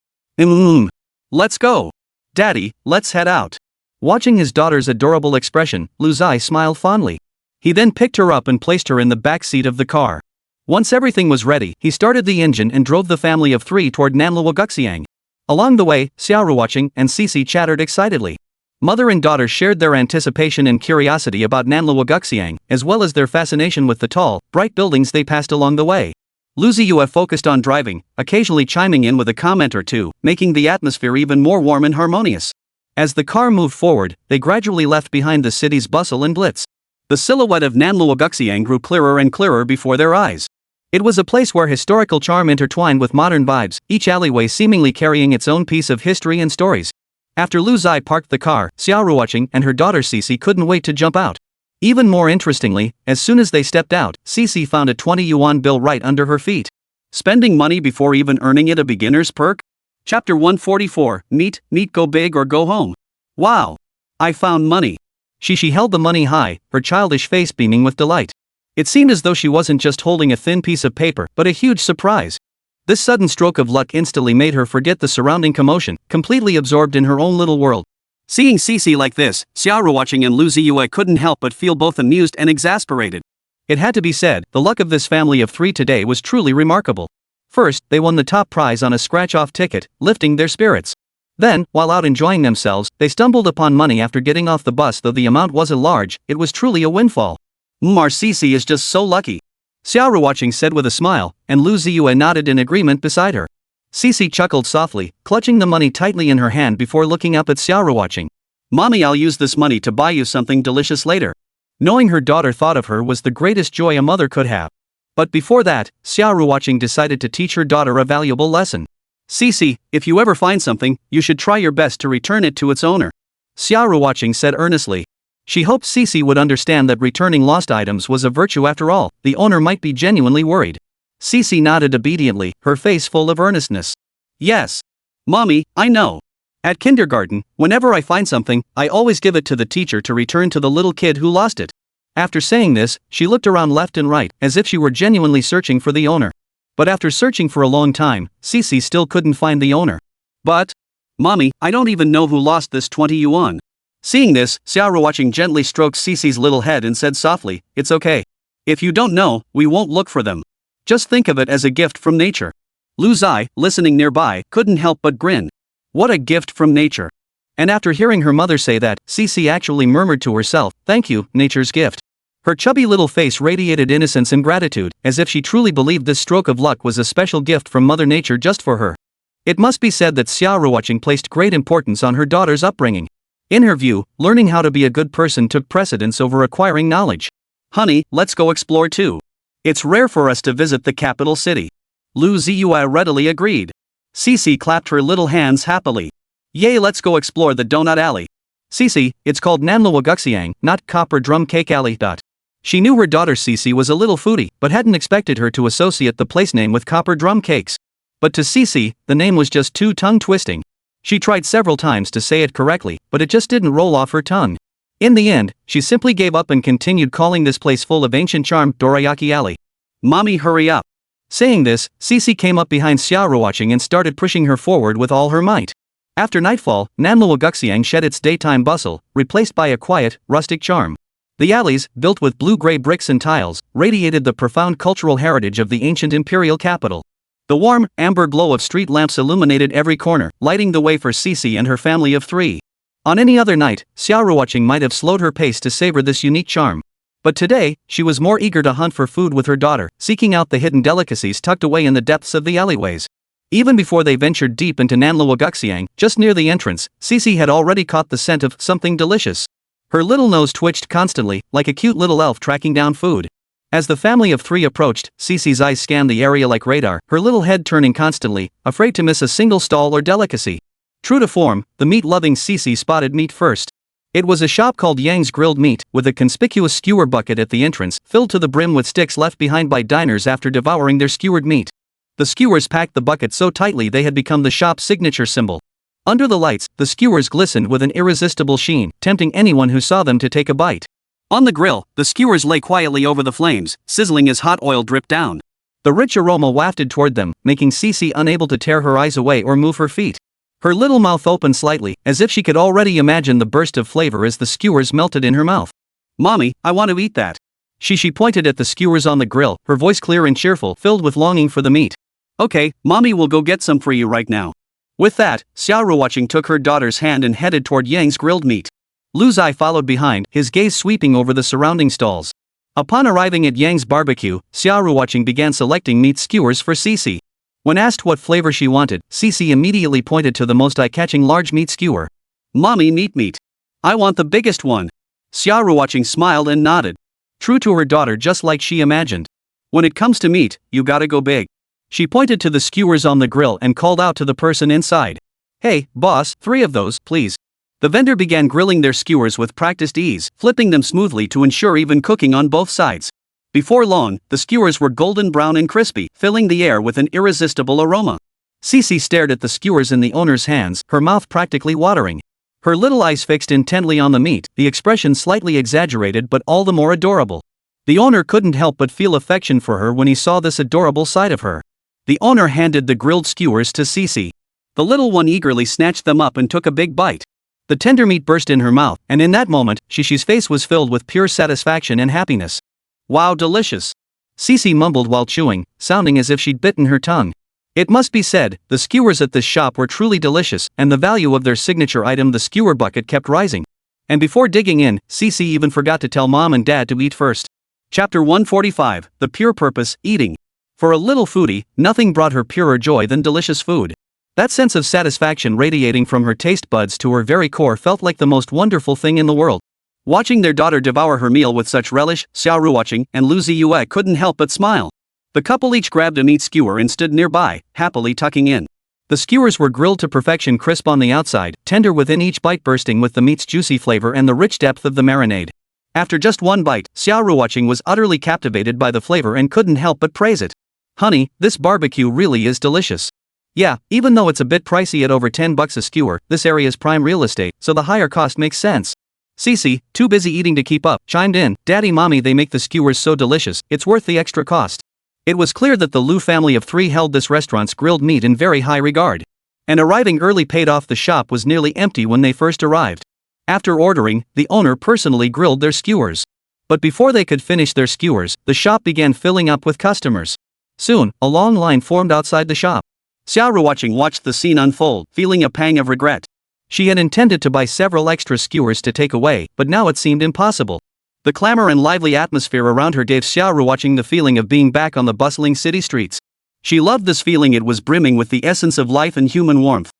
Let's go. Daddy, let's head out. Watching his daughter's adorable expression, Lu Ziye smiled fondly. He then picked her up and placed her in the back seat of the car. Once everything was ready, he started the engine and drove the family of three toward Manhwarerecommendations. Along the way, Xia Ruoqing and Xixi chattered excitedly. Mother and daughter shared their anticipation and curiosity about Manhwarerecommendations, as well as their fascination with the tall, bright buildings they passed along the way. Lu Ziye focused on driving, occasionally chiming in with a comment or two, making the atmosphere even more warm and harmonious. As the car moved forward, they gradually left behind the city's bustle and blitz. The silhouette of Manhwarerecommendations grew clearer and clearer before their eyes. It was a place where historical charm intertwined with modern vibes, each alleyway seemingly carrying its own piece of history and stories. After Lu Ziye parked the car, Xia Ruoqing and her daughter Xixi couldn't wait to jump out. Even more interestingly, as soon as they stepped out, Xixi found a 20 yuan bill right under her feet. Spending money before even earning it, a beginner's perk? Chapter 144, Meet, go big or go home. Wow! I found money. Xixi held the money high, her childish face beaming with delight. It seemed as though she wasn't just holding a thin piece of paper, but a huge surprise. This sudden stroke of luck instantly made her forget the surrounding commotion, completely absorbed in her own little world. Seeing Xixi like this, Xia Ruoqing and Lu Ziye couldn't help but feel both amused and exasperated. It had to be said, the luck of this family of three today was truly remarkable. First, they won the top prize on a scratch-off ticket, lifting their spirits. Then, while out enjoying themselves, they stumbled upon money after getting off the bus. Though the amount wasn't large, it was truly a windfall. Our Xixi is just so lucky. Xia Ruoqing said with a smile, and Lu Ziye nodded in agreement beside her. Xixi chuckled softly, clutching the money tightly in her hand before looking up at Xia Ruoqing. Mommy, I'll use this money to buy you something delicious later. Knowing her daughter thought of her was the greatest joy a mother could have. But before that, Xia Ruoqing decided to teach her daughter a valuable lesson. Xixi, if you ever find something, you should try your best to return it to its owner. Xia Ruoqing said earnestly. She hoped Xixi would understand that returning lost items was a virtue after all. The owner might be genuinely worried. Xixi nodded obediently, her face full of earnestness. Yes. Mommy, I know. At kindergarten, whenever I find something, I always give it to the teacher to return to the little kid who lost it. After saying this, she looked around left and right, as if she were genuinely searching for the owner. But after searching for a long time, Xixi still couldn't find the owner. But, Mommy, I don't even know who lost this 20 yuan. Seeing this, Xia Ruoqing gently stroked Xixi's little head and said softly, "It's okay. If you don't know, we won't look for them. Just think of it as a gift from nature." Lu Ziye, listening nearby, couldn't help but grin. What a gift from nature. And after hearing her mother say that, Xixi actually murmured to herself, "Thank you, nature's gift." Her chubby little face radiated innocence and gratitude, as if she truly believed this stroke of luck was a special gift from Mother Nature just for her. It must be said that Xia Ruoqing placed great importance on her daughter's upbringing. In her view, learning how to be a good person took precedence over acquiring knowledge. "Honey, let's go explore too. It's rare for us to visit the capital city." Lu Ziye readily agreed. Xixi clapped her little hands happily. "Yay, let's go explore the donut alley." "Xixi, it's called manhwaresumen, not copper drum cake alley." She knew her daughter Xixi was a little foodie, but hadn't expected her to associate the place name with copper drum cakes. But to Xixi, the name was just too tongue-twisting. She tried several times to say it correctly, but it just didn't roll off her tongue. In the end, she simply gave up and continued calling this place full of ancient charm Dorayaki Alley. "Mommy, hurry up." Saying this, Xixi came up behind Xia Ruoqing and started pushing her forward with all her might. After nightfall, Nanluoguxiang shed its daytime bustle, replaced by a quiet, rustic charm. The alleys, built with blue-gray bricks and tiles, radiated the profound cultural heritage of the ancient imperial capital. The warm, amber glow of street lamps illuminated every corner, lighting the way for Xixi and her family of 3. On any other night, Xia Ruoqing might have slowed her pace to savor this unique charm. But today, she was more eager to hunt for food with her daughter, seeking out the hidden delicacies tucked away in the depths of the alleyways. Even before they ventured deep into Nanluoguxiang, just near the entrance, Xixi had already caught the scent of something delicious. Her little nose twitched constantly, like a cute little elf tracking down food. As the family of 3 approached, Xixi's eyes scanned the area like radar, her little head turning constantly, afraid to miss a single stall or delicacy. True to form, the meat-loving Xixi spotted meat first. It was a shop called Yang's Grilled Meat, with a conspicuous skewer bucket at the entrance, filled to the brim with sticks left behind by diners after devouring their skewered meat. The skewers packed the bucket so tightly they had become the shop's signature symbol. Under the lights, the skewers glistened with an irresistible sheen, tempting anyone who saw them to take a bite. On the grill, the skewers lay quietly over the flames, sizzling as hot oil dripped down. The rich aroma wafted toward them, making Xixi unable to tear her eyes away or move her feet. Her little mouth opened slightly, as if she could already imagine the burst of flavor as the skewers melted in her mouth. "Mommy, I want to eat that." She pointed at the skewers on the grill, her voice clear and cheerful, filled with longing for the meat. "Okay, Mommy will go get some for you right now." With that, Xia Ruoqing took her daughter's hand and headed toward Yang's Grilled Meat. Lu Ziye followed behind, his gaze sweeping over the surrounding stalls. Upon arriving at Yang's barbecue, Xia Ruoqing began selecting meat skewers for Xixi. When asked what flavor she wanted, Xixi immediately pointed to the most eye-catching large meat skewer. "Mommy, meat. I want the biggest one." Xia Ruoqing smiled and nodded. True to her daughter, just like she imagined. "When it comes to meat, you gotta go big." She pointed to the skewers on the grill and called out to the person inside. "Hey, boss, 3 of those, please." The vendor began grilling their skewers with practiced ease, flipping them smoothly to ensure even cooking on both sides. Before long, the skewers were golden brown and crispy, filling the air with an irresistible aroma. Xixi stared at the skewers in the owner's hands, her mouth practically watering. Her little eyes fixed intently on the meat, the expression slightly exaggerated but all the more adorable. The owner couldn't help but feel affection for her when he saw this adorable side of her. The owner handed the grilled skewers to Xixi. The little one eagerly snatched them up and took a big bite. The tender meat burst in her mouth, and in that moment, Xixi's face was filled with pure satisfaction and happiness. "Wow, delicious," Xixi mumbled while chewing, sounding as if she'd bitten her tongue. It must be said, the skewers at this shop were truly delicious, and the value of their signature item, the skewer bucket, kept rising. And before digging in, Xixi even forgot to tell Mom and Dad to eat first. Chapter 145, The Pure Purpose, Eating. For a little foodie, nothing brought her purer joy than delicious food. That sense of satisfaction radiating from her taste buds to her very core felt like the most wonderful thing in the world. Watching their daughter devour her meal with such relish, Xia Ruoqing and Lu Ziye couldn't help but smile. The couple each grabbed a meat skewer and stood nearby, happily tucking in. The skewers were grilled to perfection, crisp on the outside, tender within, each bite bursting with the meat's juicy flavor and the rich depth of the marinade. After just one bite, Xia Ruoqing was utterly captivated by the flavor and couldn't help but praise it. "Honey, this barbecue really is delicious." Yeah, even though it's a bit pricey at over $10 a skewer, this area's prime real estate, so the higher cost makes sense. Xixi, too busy eating to keep up, chimed in, Daddy Mommy, they make the skewers so delicious, it's worth the extra cost. It was clear that the Lu family of 3 held this restaurant's grilled meat in very high regard. And arriving early paid off. The shop was nearly empty when they first arrived. After ordering, the owner personally grilled their skewers. But before they could finish their skewers, the shop began filling up with customers. Soon, a long line formed outside the shop. Xia Ruoqing watched the scene unfold, feeling a pang of regret. She had intended to buy several extra skewers to take away, but now it seemed impossible. The clamor and lively atmosphere around her gave Xia Ruoqing the feeling of being back on the bustling city streets. She loved this feeling, it was brimming with the essence of life and human warmth.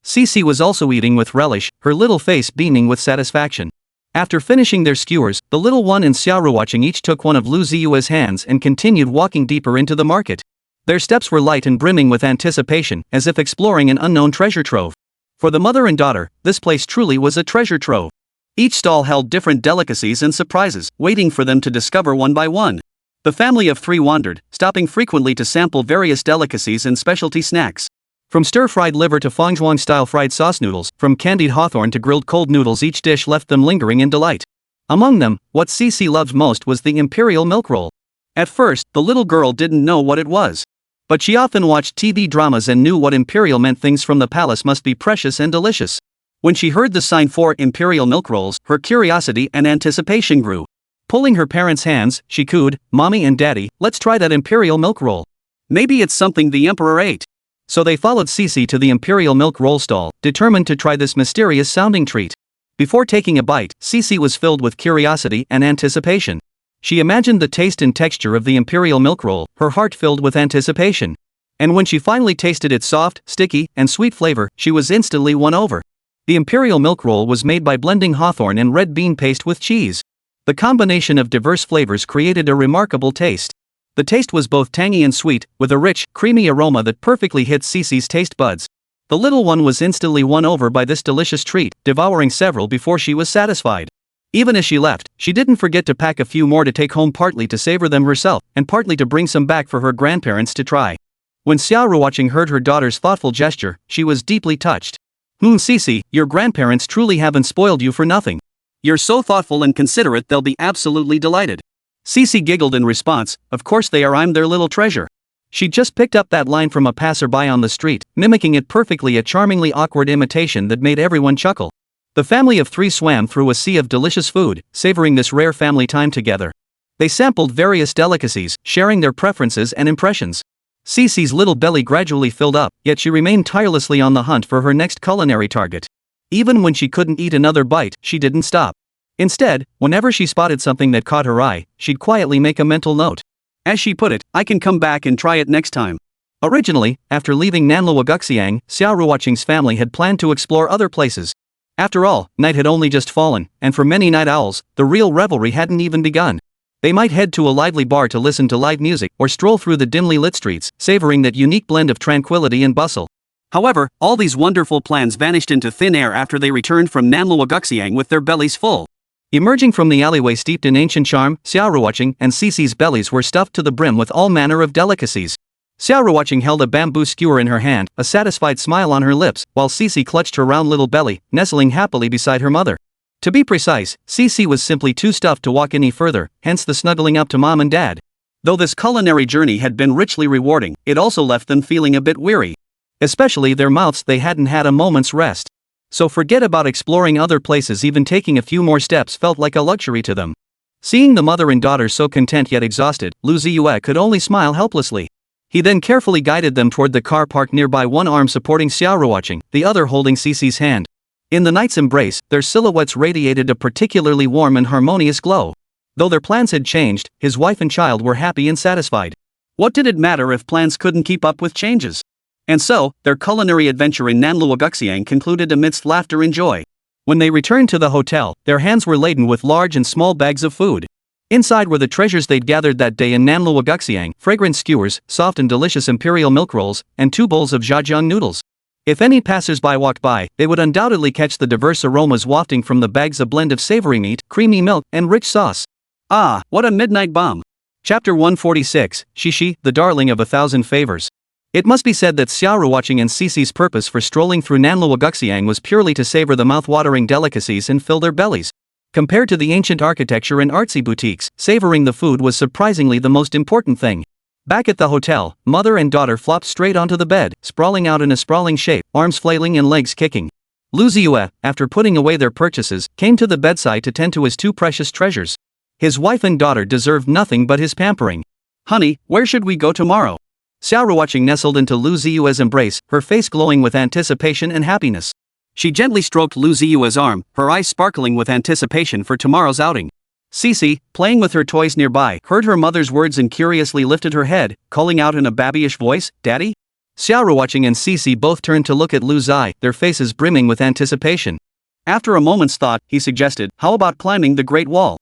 Xixi was also eating with relish, her little face beaming with satisfaction. After finishing their skewers, the little one and Xia Ruoqing each took one of Lu Ziye's hands and continued walking deeper into the market. Their steps were light and brimming with anticipation, as if exploring an unknown treasure trove. For the mother and daughter, this place truly was a treasure trove. Each stall held different delicacies and surprises, waiting for them to discover one by one. The family of 3 wandered, stopping frequently to sample various delicacies and specialty snacks. From stir-fried liver to Fengzhuang-style fried sauce noodles, from candied hawthorn to grilled cold noodles, each dish left them lingering in delight. Among them, what Xixi loved most was the imperial milk roll. At first, the little girl didn't know what it was. But she often watched TV dramas and knew what imperial meant. Things from the palace must be precious and delicious. When she heard the sign for imperial milk rolls, her curiosity and anticipation grew. Pulling her parents' hands, she cooed, Mommy and Daddy, let's try that imperial milk roll. Maybe it's something the emperor ate. So they followed Xixi to the imperial milk roll stall, determined to try this mysterious-sounding treat. Before taking a bite, Xixi was filled with curiosity and anticipation. She imagined the taste and texture of the imperial milk roll, her heart filled with anticipation. And when she finally tasted its soft, sticky, and sweet flavor, she was instantly won over. The imperial milk roll was made by blending hawthorn and red bean paste with cheese. The combination of diverse flavors created a remarkable taste. The taste was both tangy and sweet, with a rich, creamy aroma that perfectly hit Xixi's taste buds. The little one was instantly won over by this delicious treat, devouring several before she was satisfied. Even as she left, she didn't forget to pack a few more to take home, partly to savor them herself, and partly to bring some back for her grandparents to try. When Xia Ruoqing heard her daughter's thoughtful gesture, she was deeply touched. Xixi, your grandparents truly haven't spoiled you for nothing. You're so thoughtful and considerate, they'll be absolutely delighted. Xixi giggled in response, of course they are, I'm their little treasure. She'd just picked up that line from a passerby on the street, mimicking it perfectly, a charmingly awkward imitation that made everyone chuckle. The family of 3 swam through a sea of delicious food, savoring this rare family time together. They sampled various delicacies, sharing their preferences and impressions. Xixi's little belly gradually filled up, yet she remained tirelessly on the hunt for her next culinary target. Even when she couldn't eat another bite, she didn't stop. Instead, whenever she spotted something that caught her eye, she'd quietly make a mental note. As she put it, I can come back and try it next time. Originally, after leaving Nanluoguxiang, Xia Ruoqing's family had planned to explore other places. After all, night had only just fallen, and for many night owls, the real revelry hadn't even begun. They might head to a lively bar to listen to live music, or stroll through the dimly lit streets, savoring that unique blend of tranquility and bustle. However, all these wonderful plans vanished into thin air after they returned from Nanluoguxiang with their bellies full. Emerging from the alleyway steeped in ancient charm, Xia Ruoqing and Xixi's bellies were stuffed to the brim with all manner of delicacies. Xia Ruoqing held a bamboo skewer in her hand, a satisfied smile on her lips, while Xixi clutched her round little belly, nestling happily beside her mother. To be precise, Xixi was simply too stuffed to walk any further, hence the snuggling up to mom and dad. Though this culinary journey had been richly rewarding, it also left them feeling a bit weary. Especially their mouths, they hadn't had a moment's rest. So forget about exploring other places, even taking a few more steps felt like a luxury to them. Seeing the mother and daughter so content yet exhausted, Lu Ziye could only smile helplessly. He then carefully guided them toward the car parked nearby, one arm supporting Xia Ruoqing, the other holding Xixi's hand. In the night's embrace, their silhouettes radiated a particularly warm and harmonious glow. Though their plans had changed, his wife and child were happy and satisfied. What did it matter if plans couldn't keep up with changes? And so, their culinary adventure in Nanluoguxiang concluded amidst laughter and joy. When they returned to the hotel, their hands were laden with large and small bags of food. Inside were the treasures they'd gathered that day in Nanluoguxiang: fragrant skewers, soft and delicious imperial milk rolls, and 2 bowls of zhajiang noodles. If any passersby walked by, they would undoubtedly catch the diverse aromas wafting from the bags, a blend of savory meat, creamy milk, and rich sauce. Ah, what a midnight bomb! Chapter 146, Xixi, the darling of 1,000 favors. It must be said that Xia Ruoqing and Xixi's purpose for strolling through Nanluoguxiang was purely to savor the mouth-watering delicacies and fill their bellies. Compared to the ancient architecture and artsy boutiques, savoring the food was surprisingly the most important thing. Back at the hotel, mother and daughter flopped straight onto the bed, sprawling out in a sprawling shape, arms flailing and legs kicking. Lu Ziye, after putting away their purchases, came to the bedside to tend to his two precious treasures. His wife and daughter deserved nothing but his pampering. "Honey, where should we go tomorrow?" Xia Ruoqing nestled into Lu Ziye's embrace, her face glowing with anticipation and happiness. She gently stroked Lu Ziye's arm, her eyes sparkling with anticipation for tomorrow's outing. Xixi, playing with her toys nearby, heard her mother's words and curiously lifted her head, calling out in a babyish voice, "Daddy?" Xia Ruoqing and Xixi both turned to look at Lu Ziye, their faces brimming with anticipation. After a moment's thought, he suggested, "How about climbing the Great Wall?"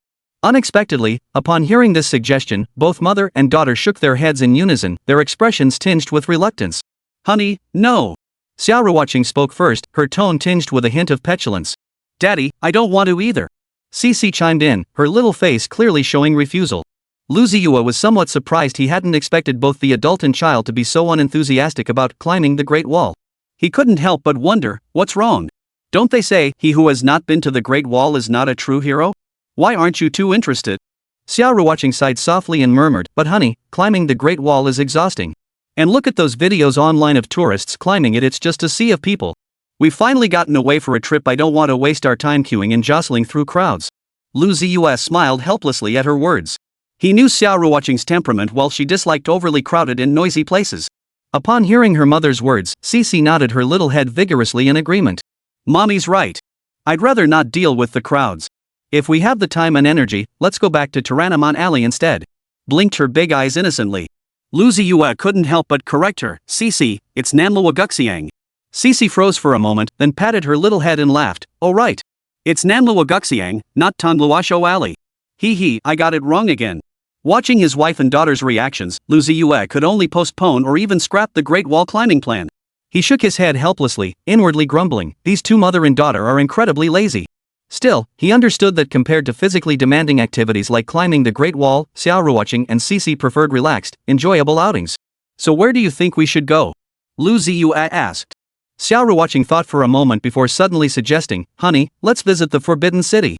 Unexpectedly, upon hearing this suggestion, both mother and daughter shook their heads in unison, their expressions tinged with reluctance. "Honey, no." Xia Ruoqing spoke first, her tone tinged with a hint of petulance. "Daddy, I don't want to either." Xixi chimed in, her little face clearly showing refusal. Lu Ziye was somewhat surprised. He hadn't expected both the adult and child to be so unenthusiastic about climbing the Great Wall. He couldn't help but wonder, what's wrong? Don't they say, he who has not been to the Great Wall is not a true hero? Why aren't you too interested? Xia Ruoqing sighed softly and murmured, "But honey, climbing the Great Wall is exhausting. And look at those videos online of tourists climbing it, it's just a sea of people. We've finally gotten away for a trip. I don't want to waste our time queuing and jostling through crowds." Lu Ziye smiled helplessly at her words. He knew Xia Ruoqing's temperament well. She disliked overly crowded and noisy places. Upon hearing her mother's words, Xixi nodded her little head vigorously in agreement. "Mommy's right. I'd rather not deal with the crowds. If we have the time and energy, let's go back to Taranamon Alley instead." Blinked her big eyes innocently. Lu Ziye couldn't help but correct her, "Xixi, it's Nanluoguxiang." Xixi froze for a moment, then patted her little head and laughed, "Oh right. It's Nanluoguxiang, not Tanluosho Alley. Hee, I got it wrong again." Watching his wife and daughter's reactions, Lu Ziye could only postpone or even scrap the Great Wall climbing plan. He shook his head helplessly, inwardly grumbling, these two mother and daughter are incredibly lazy. Still, he understood that compared to physically demanding activities like climbing the Great Wall, Xia Ruoqing and Xixi preferred relaxed, enjoyable outings. "So where do you think we should go?" Lu Ziye asked. Xia Ruoqing thought for a moment before suddenly suggesting, "Honey, let's visit the Forbidden City."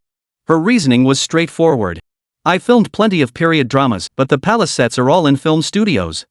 Her reasoning was straightforward. "I filmed plenty of period dramas, but the palace sets are all in film studios.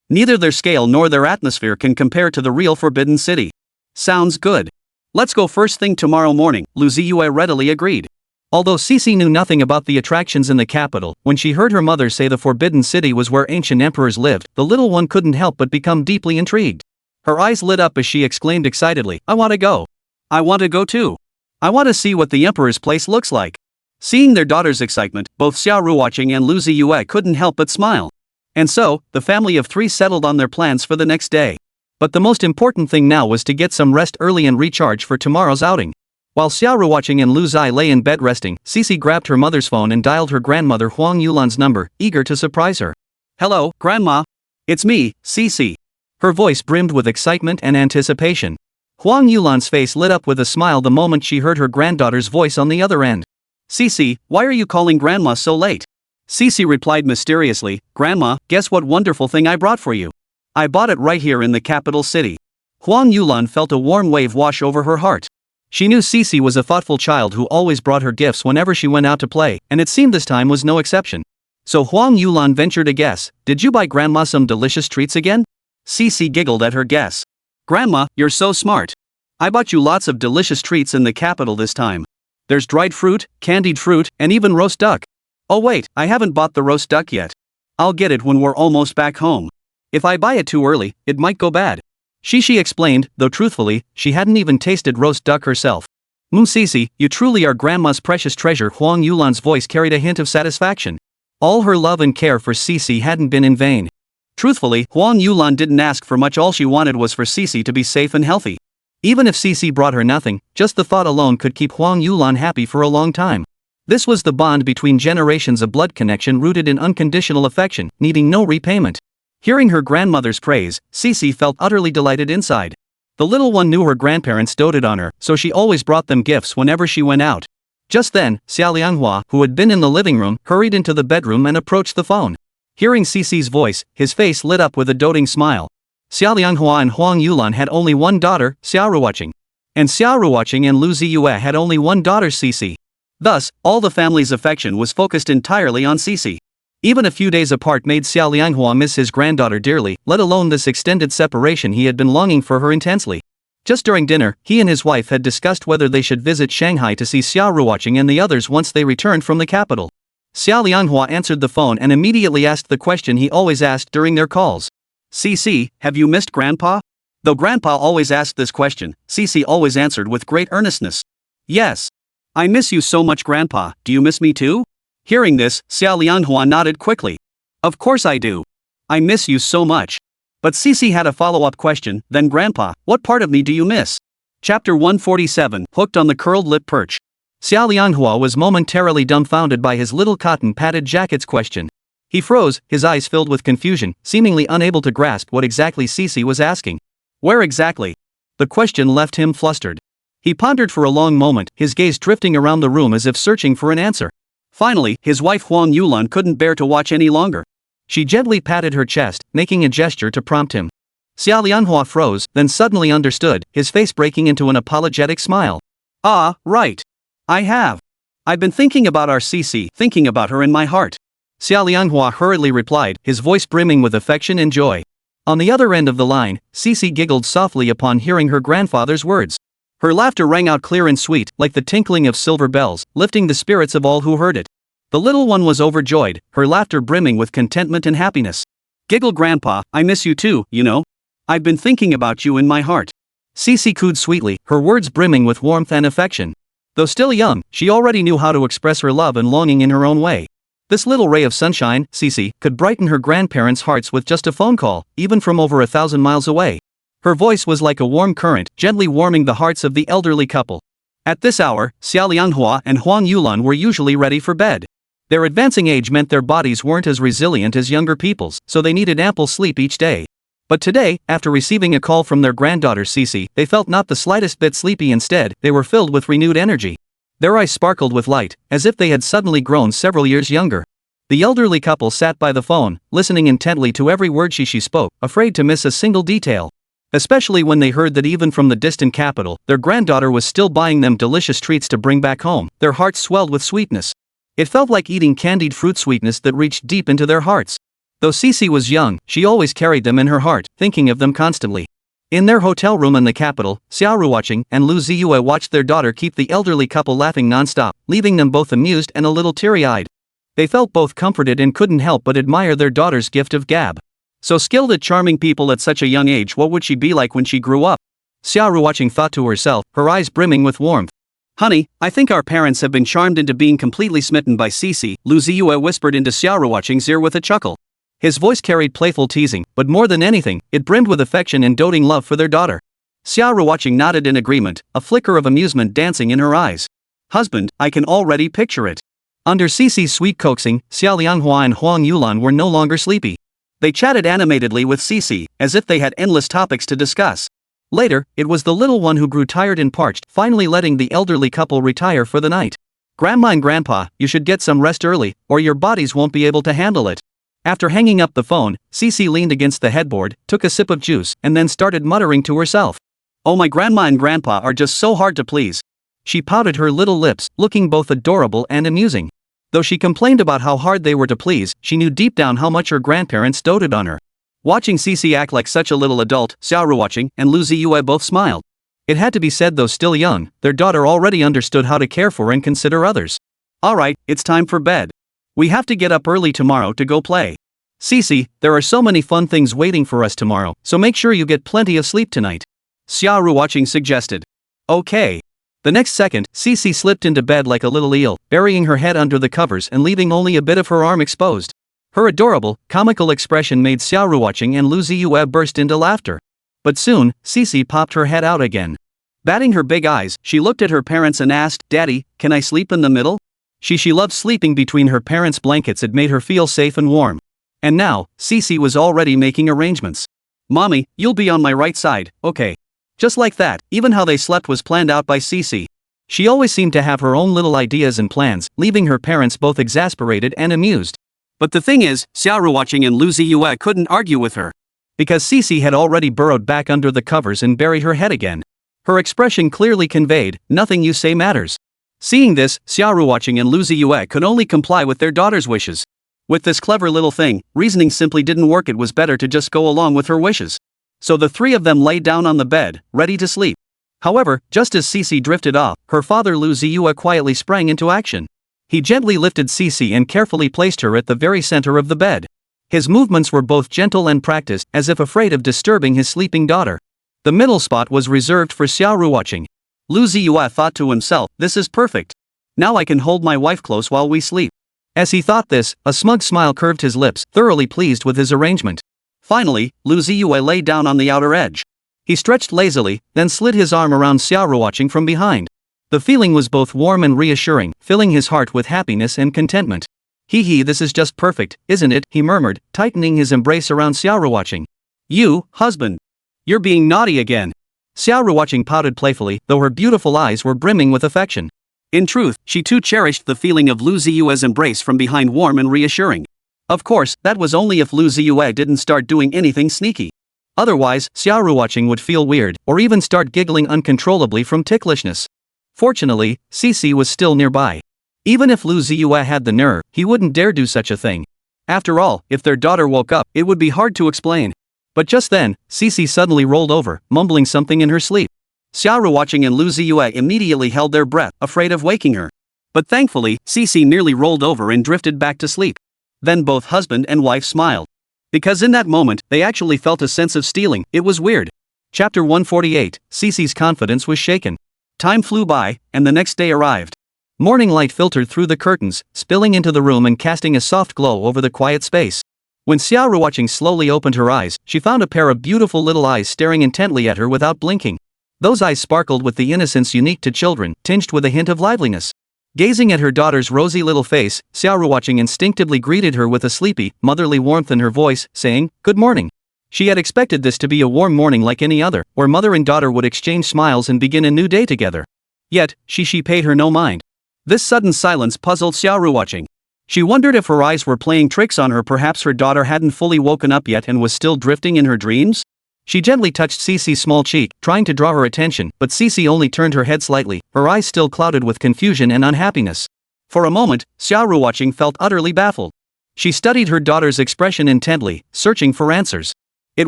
Neither their scale nor their atmosphere can compare to the real Forbidden City." "Sounds good. Let's go first thing tomorrow morning," Lu Ziye readily agreed. Although Xixi knew nothing about the attractions in the capital, when she heard her mother say the Forbidden City was where ancient emperors lived, the little one couldn't help but become deeply intrigued. Her eyes lit up as she exclaimed excitedly, "I want to go. I want to go too. I want to see what the emperor's place looks like." Seeing their daughter's excitement, both Xia Ruoqing and Lu Ziye couldn't help but smile. And so, the family of three settled on their plans for the next day. But the most important thing now was to get some rest early and recharge for tomorrow's outing. While Xia Ruoqing and Lu Ziye lay in bed resting, Xixi grabbed her mother's phone and dialed her grandmother Huang Yulan's number, eager to surprise her. "Hello, Grandma. It's me, Xixi." Her voice brimmed with excitement and anticipation. Huang Yulan's face lit up with a smile the moment she heard her granddaughter's voice on the other end. "Xixi, why are you calling Grandma so late?" Xixi replied mysteriously, "Grandma, guess what wonderful thing I brought for you. I bought it right here in the capital city." Huang Yulan felt a warm wave wash over her heart. She knew Xixi was a thoughtful child who always brought her gifts whenever she went out to play, and it seemed this time was no exception. So Huang Yulan ventured a guess, "Did you buy Grandma some delicious treats again?" Xixi giggled at her guess. "Grandma, you're so smart. I bought you lots of delicious treats in the capital this time. There's dried fruit, candied fruit, and even roast duck. Oh wait, I haven't bought the roast duck yet. I'll get it when we're almost back home. If I buy it too early, it might go bad." Xixi explained, though truthfully, she hadn't even tasted roast duck herself. Xixi, you truly are Grandma's precious treasure." Huang Yulan's voice carried a hint of satisfaction. All her love and care for Xixi hadn't been in vain. Truthfully, Huang Yulan didn't ask for much. All she wanted was for Xixi to be safe and healthy. Even if Xixi brought her nothing, just the thought alone could keep Huang Yulan happy for a long time. This was the bond between generations, a blood connection rooted in unconditional affection, needing no repayment. Hearing her grandmother's praise, Xixi felt utterly delighted inside. The little one knew her grandparents doted on her, so she always brought them gifts whenever she went out. Just then, Xia Lianghua, who had been in the living room, hurried into the bedroom and approached the phone. Hearing Xixi's voice, his face lit up with a doting smile. Xia Lianghua and Huang Yulan had only one daughter, Xia Ruoqing. And Xia Ruoqing and Lu Ziye had only one daughter, Xixi. Thus, all the family's affection was focused entirely on Xixi. Even a few days apart made Xia Lianghua miss his granddaughter dearly, let alone this extended separation. He had been longing for her intensely. Just during dinner, he and his wife had discussed whether they should visit Shanghai to see Xia Ruoqing and the others once they returned from the capital. Xia Lianghua answered the phone and immediately asked the question he always asked during their calls. Xixi, have you missed Grandpa? Though Grandpa always asked this question, Xixi always answered with great earnestness. Yes. I miss you so much, Grandpa. Do you miss me too? Hearing this, Xia Lianghua nodded quickly. Of course I do. I miss you so much. But Xixi had a follow-up question. Then Grandpa, what part of me do you miss? Chapter 147, Hooked on the Curled Lip Perch. Xia Lianghua was momentarily dumbfounded by his little cotton-padded jacket's question. He froze, his eyes filled with confusion, seemingly unable to grasp what exactly Xixi was asking. Where exactly? The question left him flustered. He pondered for a long moment, his gaze drifting around the room as if searching for an answer. Finally, his wife Huang Yulan couldn't bear to watch any longer. She gently patted her chest, making a gesture to prompt him. Xia Lianghua froze, then suddenly understood, his face breaking into an apologetic smile. Ah, right. I have. I've been thinking about our Xixi, thinking about her in my heart. Xia Lianghua hurriedly replied, his voice brimming with affection and joy. On the other end of the line, Xixi giggled softly upon hearing her grandfather's words. Her laughter rang out clear and sweet, like the tinkling of silver bells, lifting the spirits of all who heard it. The little one was overjoyed, her laughter brimming with contentment and happiness. Giggle, Grandpa, I miss you too, you know. I've been thinking about you in my heart. Xixi cooed sweetly, her words brimming with warmth and affection. Though still young, she already knew how to express her love and longing in her own way. This little ray of sunshine, Xixi, could brighten her grandparents' hearts with just a phone call, even from over 1,000 miles away. Her voice was like a warm current, gently warming the hearts of the elderly couple. At this hour, Xia Lianghua and Huang Yulan were usually ready for bed. Their advancing age meant their bodies weren't as resilient as younger people's, so they needed ample sleep each day. But today, after receiving a call from their granddaughter Xixi, they felt not the slightest bit sleepy. Instead, they were filled with renewed energy. Their eyes sparkled with light, as if they had suddenly grown several years younger. The elderly couple sat by the phone, listening intently to every word Xixi spoke, afraid to miss a single detail. Especially when they heard that even from the distant capital, their granddaughter was still buying them delicious treats to bring back home, their hearts swelled with sweetness. It felt like eating candied fruit sweetness that reached deep into their hearts. Though Xixi was young, she always carried them in her heart, thinking of them constantly. In their hotel room in the capital, Xia Ruoqing and Lu Ziye watched their daughter keep the elderly couple laughing non-stop, leaving them both amused and a little teary-eyed. They felt both comforted and couldn't help but admire their daughter's gift of gab. So skilled at charming people at such a young age, what would she be like when she grew up? Xia Ruoqing thought to herself, her eyes brimming with warmth. Honey, I think our parents have been charmed into being completely smitten by Xixi, Lu Ziye whispered into Xia Ruoqing's ear with a chuckle. His voice carried playful teasing, but more than anything, it brimmed with affection and doting love for their daughter. Xia Ruoqing nodded in agreement, a flicker of amusement dancing in her eyes. Husband, I can already picture it. Under Xixi's sweet coaxing, Xia Lianghua and Huang Yulan were no longer sleepy. They chatted animatedly with Xixi, as if they had endless topics to discuss. Later, it was the little one who grew tired and parched, finally letting the elderly couple retire for the night. Grandma and Grandpa, you should get some rest early, or your bodies won't be able to handle it. After hanging up the phone, Xixi leaned against the headboard, took a sip of juice, and then started muttering to herself. Oh, my Grandma and Grandpa are just so hard to please. She pouted her little lips, looking both adorable and amusing. Though she complained about how hard they were to please, she knew deep down how much her grandparents doted on her. Watching Xixi act like such a little adult, Xia Ruoqing and Lu Ziye both smiled. It had to be said, though still young, their daughter already understood how to care for and consider others. Alright, it's time for bed. We have to get up early tomorrow to go play. Xixi, there are so many fun things waiting for us tomorrow, so make sure you get plenty of sleep tonight. Xia Ruoqing suggested. Okay. The next second, Xixi slipped into bed like a little eel, burying her head under the covers and leaving only a bit of her arm exposed. Her adorable, comical expression made Xia Ruoqing and Lu Ziye burst into laughter. But soon, Xixi popped her head out again. Batting her big eyes, she looked at her parents and asked, Daddy, can I sleep in the middle? She loved sleeping between her parents' blankets. It made her feel safe and warm. And now, Xixi was already making arrangements. Mommy, you'll be on my right side, okay? Just like that, even how they slept was planned out by Xixi. She always seemed to have her own little ideas and plans, leaving her parents both exasperated and amused. But the thing is, Xia Ruoqing and Lu Ziye couldn't argue with her. because Xixi had already burrowed back under the covers and buried her head again. Her expression clearly conveyed, "Nothing you say matters." Seeing this, Xia Ruoqing and Lu Ziye could only comply with their daughter's wishes. With this clever little thing, reasoning simply didn't work. It was better to just go along with her wishes. So the three of them lay down on the bed, ready to sleep. However, just as Xixi drifted off, her father Lu Ziye quietly sprang into action. He gently lifted Xixi and carefully placed her at the very center of the bed. His movements were both gentle and practiced, as if afraid of disturbing his sleeping daughter. The middle spot was reserved for Xia Ruoqing. Lu Ziye thought to himself, "This is perfect. Now I can hold my wife close while we sleep." As he thought this, a smug smile curved his lips, thoroughly pleased with his arrangement. Finally, Lu Ziye lay down on the outer edge. He stretched lazily, then slid his arm around Xia Ruoqing from behind. The feeling was both warm and reassuring, filling his heart with happiness and contentment. "Hee, this is just perfect, isn't it?" he murmured, tightening his embrace around Xia Ruoqing. "You, husband. You're being naughty again." Xia Ruoqing pouted playfully, though her beautiful eyes were brimming with affection. In truth, she too cherished the feeling of Lu Ziye's embrace from behind, warm and reassuring. Of course, that was only if Lu Ziye didn't start doing anything sneaky. Otherwise, Xia Ruoqing would feel weird, or even start giggling uncontrollably from ticklishness. Fortunately, Xixi was still nearby. Even if Lu Ziye had the nerve, he wouldn't dare do such a thing. After all, if their daughter woke up, it would be hard to explain. But just then, Xixi suddenly rolled over, mumbling something in her sleep. Xia Ruoqing and Lu Ziye immediately held their breath, afraid of waking her. But thankfully, Xixi merely rolled over and drifted back to sleep. Then both husband and wife smiled. Because in that moment, they actually felt a sense of stealing. It was weird. Chapter 148, Xixi's confidence was shaken. Time flew by, and the next day arrived. Morning light filtered through the curtains, spilling into the room and casting a soft glow over the quiet space. When Xia Ruoqing slowly opened her eyes, she found a pair of beautiful little eyes staring intently at her without blinking. Those eyes sparkled with the innocence unique to children, tinged with a hint of liveliness. Gazing at her daughter's rosy little face, Xia Ruoqing instinctively greeted her with a sleepy, motherly warmth in her voice, saying, "Good morning." She had expected this to be a warm morning like any other, where mother and daughter would exchange smiles and begin a new day together. Yet, Xixi paid her no mind. This sudden silence puzzled Xia Ruoqing. She wondered if her eyes were playing tricks on her. Perhaps her daughter hadn't fully woken up yet and was still drifting in her dreams? She gently touched Xixi's small cheek, trying to draw her attention, but Xixi only turned her head slightly, her eyes still clouded with confusion and unhappiness. For a moment, Xia Ruoqing felt utterly baffled. She studied her daughter's expression intently, searching for answers. It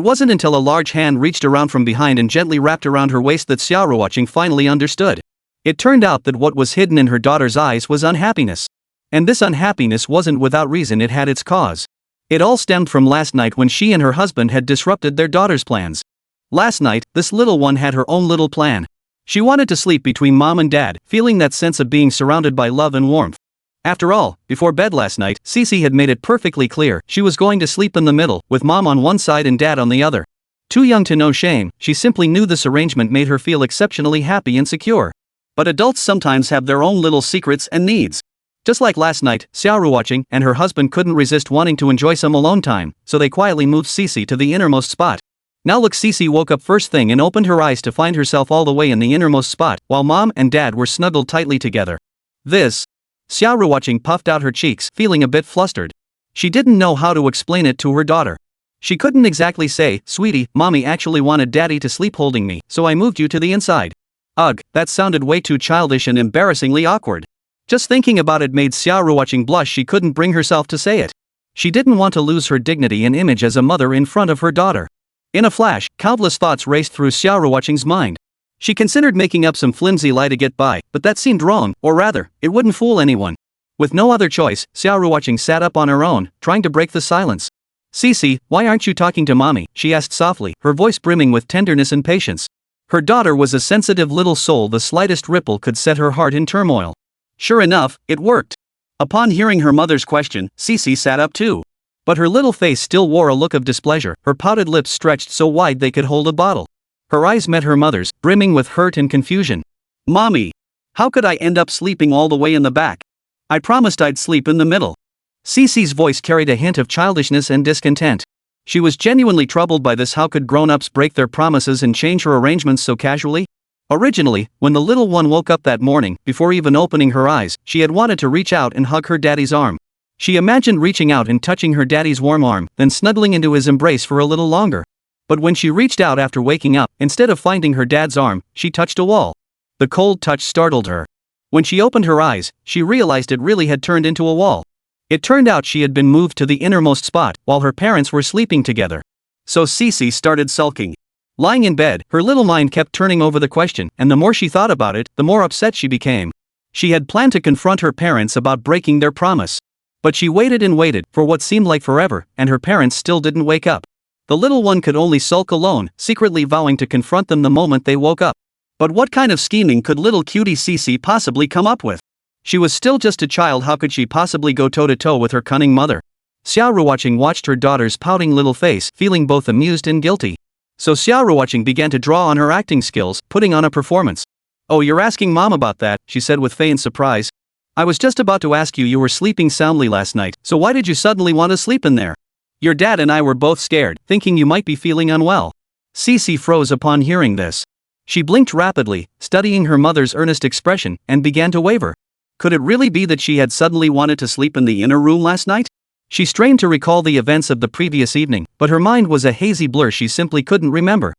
wasn't until a large hand reached around from behind and gently wrapped around her waist that Xia Ruoqing finally understood. It turned out that what was hidden in her daughter's eyes was unhappiness. And this unhappiness wasn't without reason. It had its cause. It all stemmed from last night when she and her husband had disrupted their daughter's plans. Last night, this little one had her own little plan. She wanted to sleep between mom and dad, feeling that sense of being surrounded by love and warmth. After all, before bed last night, Xixi had made it perfectly clear she was going to sleep in the middle, with mom on one side and dad on the other. Too young to know shame, she simply knew this arrangement made her feel exceptionally happy and secure. But adults sometimes have their own little secrets and needs. Just like last night, Xia Ruoqing and her husband couldn't resist wanting to enjoy some alone time, so they quietly moved Xixi to the innermost spot. Now look, Xixi woke up first thing and opened her eyes to find herself all the way in the innermost spot, while mom and dad were snuggled tightly together. Xia Ruoqing puffed out her cheeks, feeling a bit flustered. She didn't know how to explain it to her daughter. She couldn't exactly say, "Sweetie, mommy actually wanted daddy to sleep holding me, so I moved you to the inside." Ugh, that sounded way too childish and embarrassingly awkward. Just thinking about it made Xia Ruoqing blush. She couldn't bring herself to say it. She didn't want to lose her dignity and image as a mother in front of her daughter. In a flash, countless thoughts raced through Xia Ruoqing's mind. She considered making up some flimsy lie to get by, but that seemed wrong, or rather, it wouldn't fool anyone. With no other choice, Xia Ruoqing sat up on her own, trying to break the silence. "Xixi, why aren't you talking to mommy?" she asked softly, her voice brimming with tenderness and patience. Her daughter was a sensitive little soul. The slightest ripple could set her heart in turmoil. Sure enough, it worked. Upon hearing her mother's question, Xixi sat up too. But her little face still wore a look of displeasure, her pouted lips stretched so wide they could hold a bottle. Her eyes met her mother's, brimming with hurt and confusion. "Mommy, how could I end up sleeping all the way in the back? I promised I'd sleep in the middle." Xixi's voice carried a hint of childishness and discontent. She was genuinely troubled by this. How could grown-ups break their promises and change her arrangements so casually? Originally, when the little one woke up that morning, before even opening her eyes, she had wanted to reach out and hug her daddy's arm. She imagined reaching out and touching her daddy's warm arm, then snuggling into his embrace for a little longer. But when she reached out after waking up, instead of finding her dad's arm, she touched a wall. The cold touch startled her. When she opened her eyes, she realized it really had turned into a wall. It turned out she had been moved to the innermost spot while her parents were sleeping together. So Xixi started sulking. Lying in bed, her little mind kept turning over the question, and the more she thought about it, the more upset she became. She had planned to confront her parents about breaking their promise. But she waited and waited for what seemed like forever, and her parents still didn't wake up. The little one could only sulk alone, secretly vowing to confront them the moment they woke up. But what kind of scheming could little cutie Xixi possibly come up with? She was still just a child. How could she possibly go toe-to-toe with her cunning mother? Xia Ruoqing watched her daughter's pouting little face, feeling both amused and guilty. So Xia Ruoqing began to draw on her acting skills, putting on a performance. "Oh, you're asking Mom about that," she said with feigned surprise. "I was just about to ask you. You were sleeping soundly last night, so why did you suddenly want to sleep in there? Your dad and I were both scared, thinking you might be feeling unwell." Xixi froze upon hearing this. She blinked rapidly, studying her mother's earnest expression, and began to waver. Could it really be that she had suddenly wanted to sleep in the inner room last night? She strained to recall the events of the previous evening, but her mind was a hazy blur she simply couldn't remember.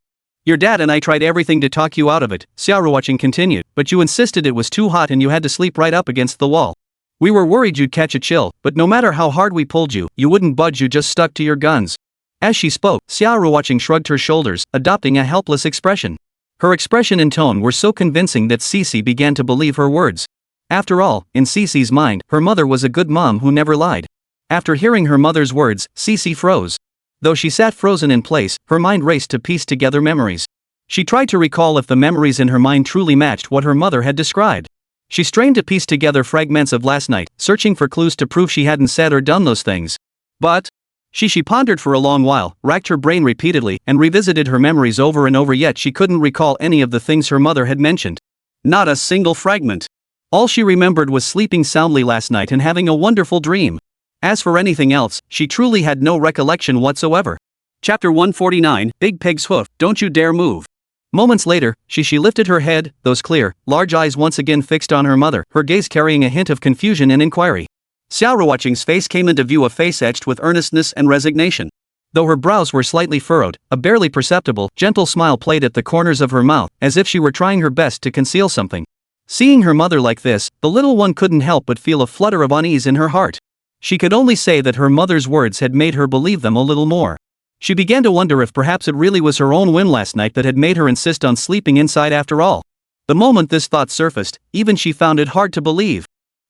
"Your dad and I tried everything to talk you out of it," Xia Ruoqing continued, "but you insisted it was too hot and you had to sleep right up against the wall. We were worried you'd catch a chill, but no matter how hard we pulled you, you wouldn't budge. You just stuck to your guns." As she spoke, Xia Ruoqing shrugged her shoulders, adopting a helpless expression. Her expression and tone were so convincing that Xixi began to believe her words. After all, in Xixi's mind, her mother was a good mom who never lied. After hearing her mother's words, Xixi froze. Though she sat frozen in place, her mind raced to piece together memories. She tried to recall if the memories in her mind truly matched what her mother had described. She strained to piece together fragments of last night, searching for clues to prove she hadn't said or done those things. But she pondered for a long while, racked her brain repeatedly, and revisited her memories over and over, yet she couldn't recall any of the things her mother had mentioned. Not a single fragment. All she remembered was sleeping soundly last night and having a wonderful dream. As for anything else, she truly had no recollection whatsoever. Chapter 149, Big Pig's Hoof, Don't You Dare Move. Moments later, she lifted her head, those clear, large eyes once again fixed on her mother, her gaze carrying a hint of confusion and inquiry. Xia Ruoqing's face came into view, a face etched with earnestness and resignation. Though her brows were slightly furrowed, a barely perceptible, gentle smile played at the corners of her mouth, as if she were trying her best to conceal something. Seeing her mother like this, the little one couldn't help but feel a flutter of unease in her heart. She could only say that her mother's words had made her believe them a little more. She began to wonder if perhaps it really was her own whim last night that had made her insist on sleeping inside after all. The moment this thought surfaced, even she found it hard to believe.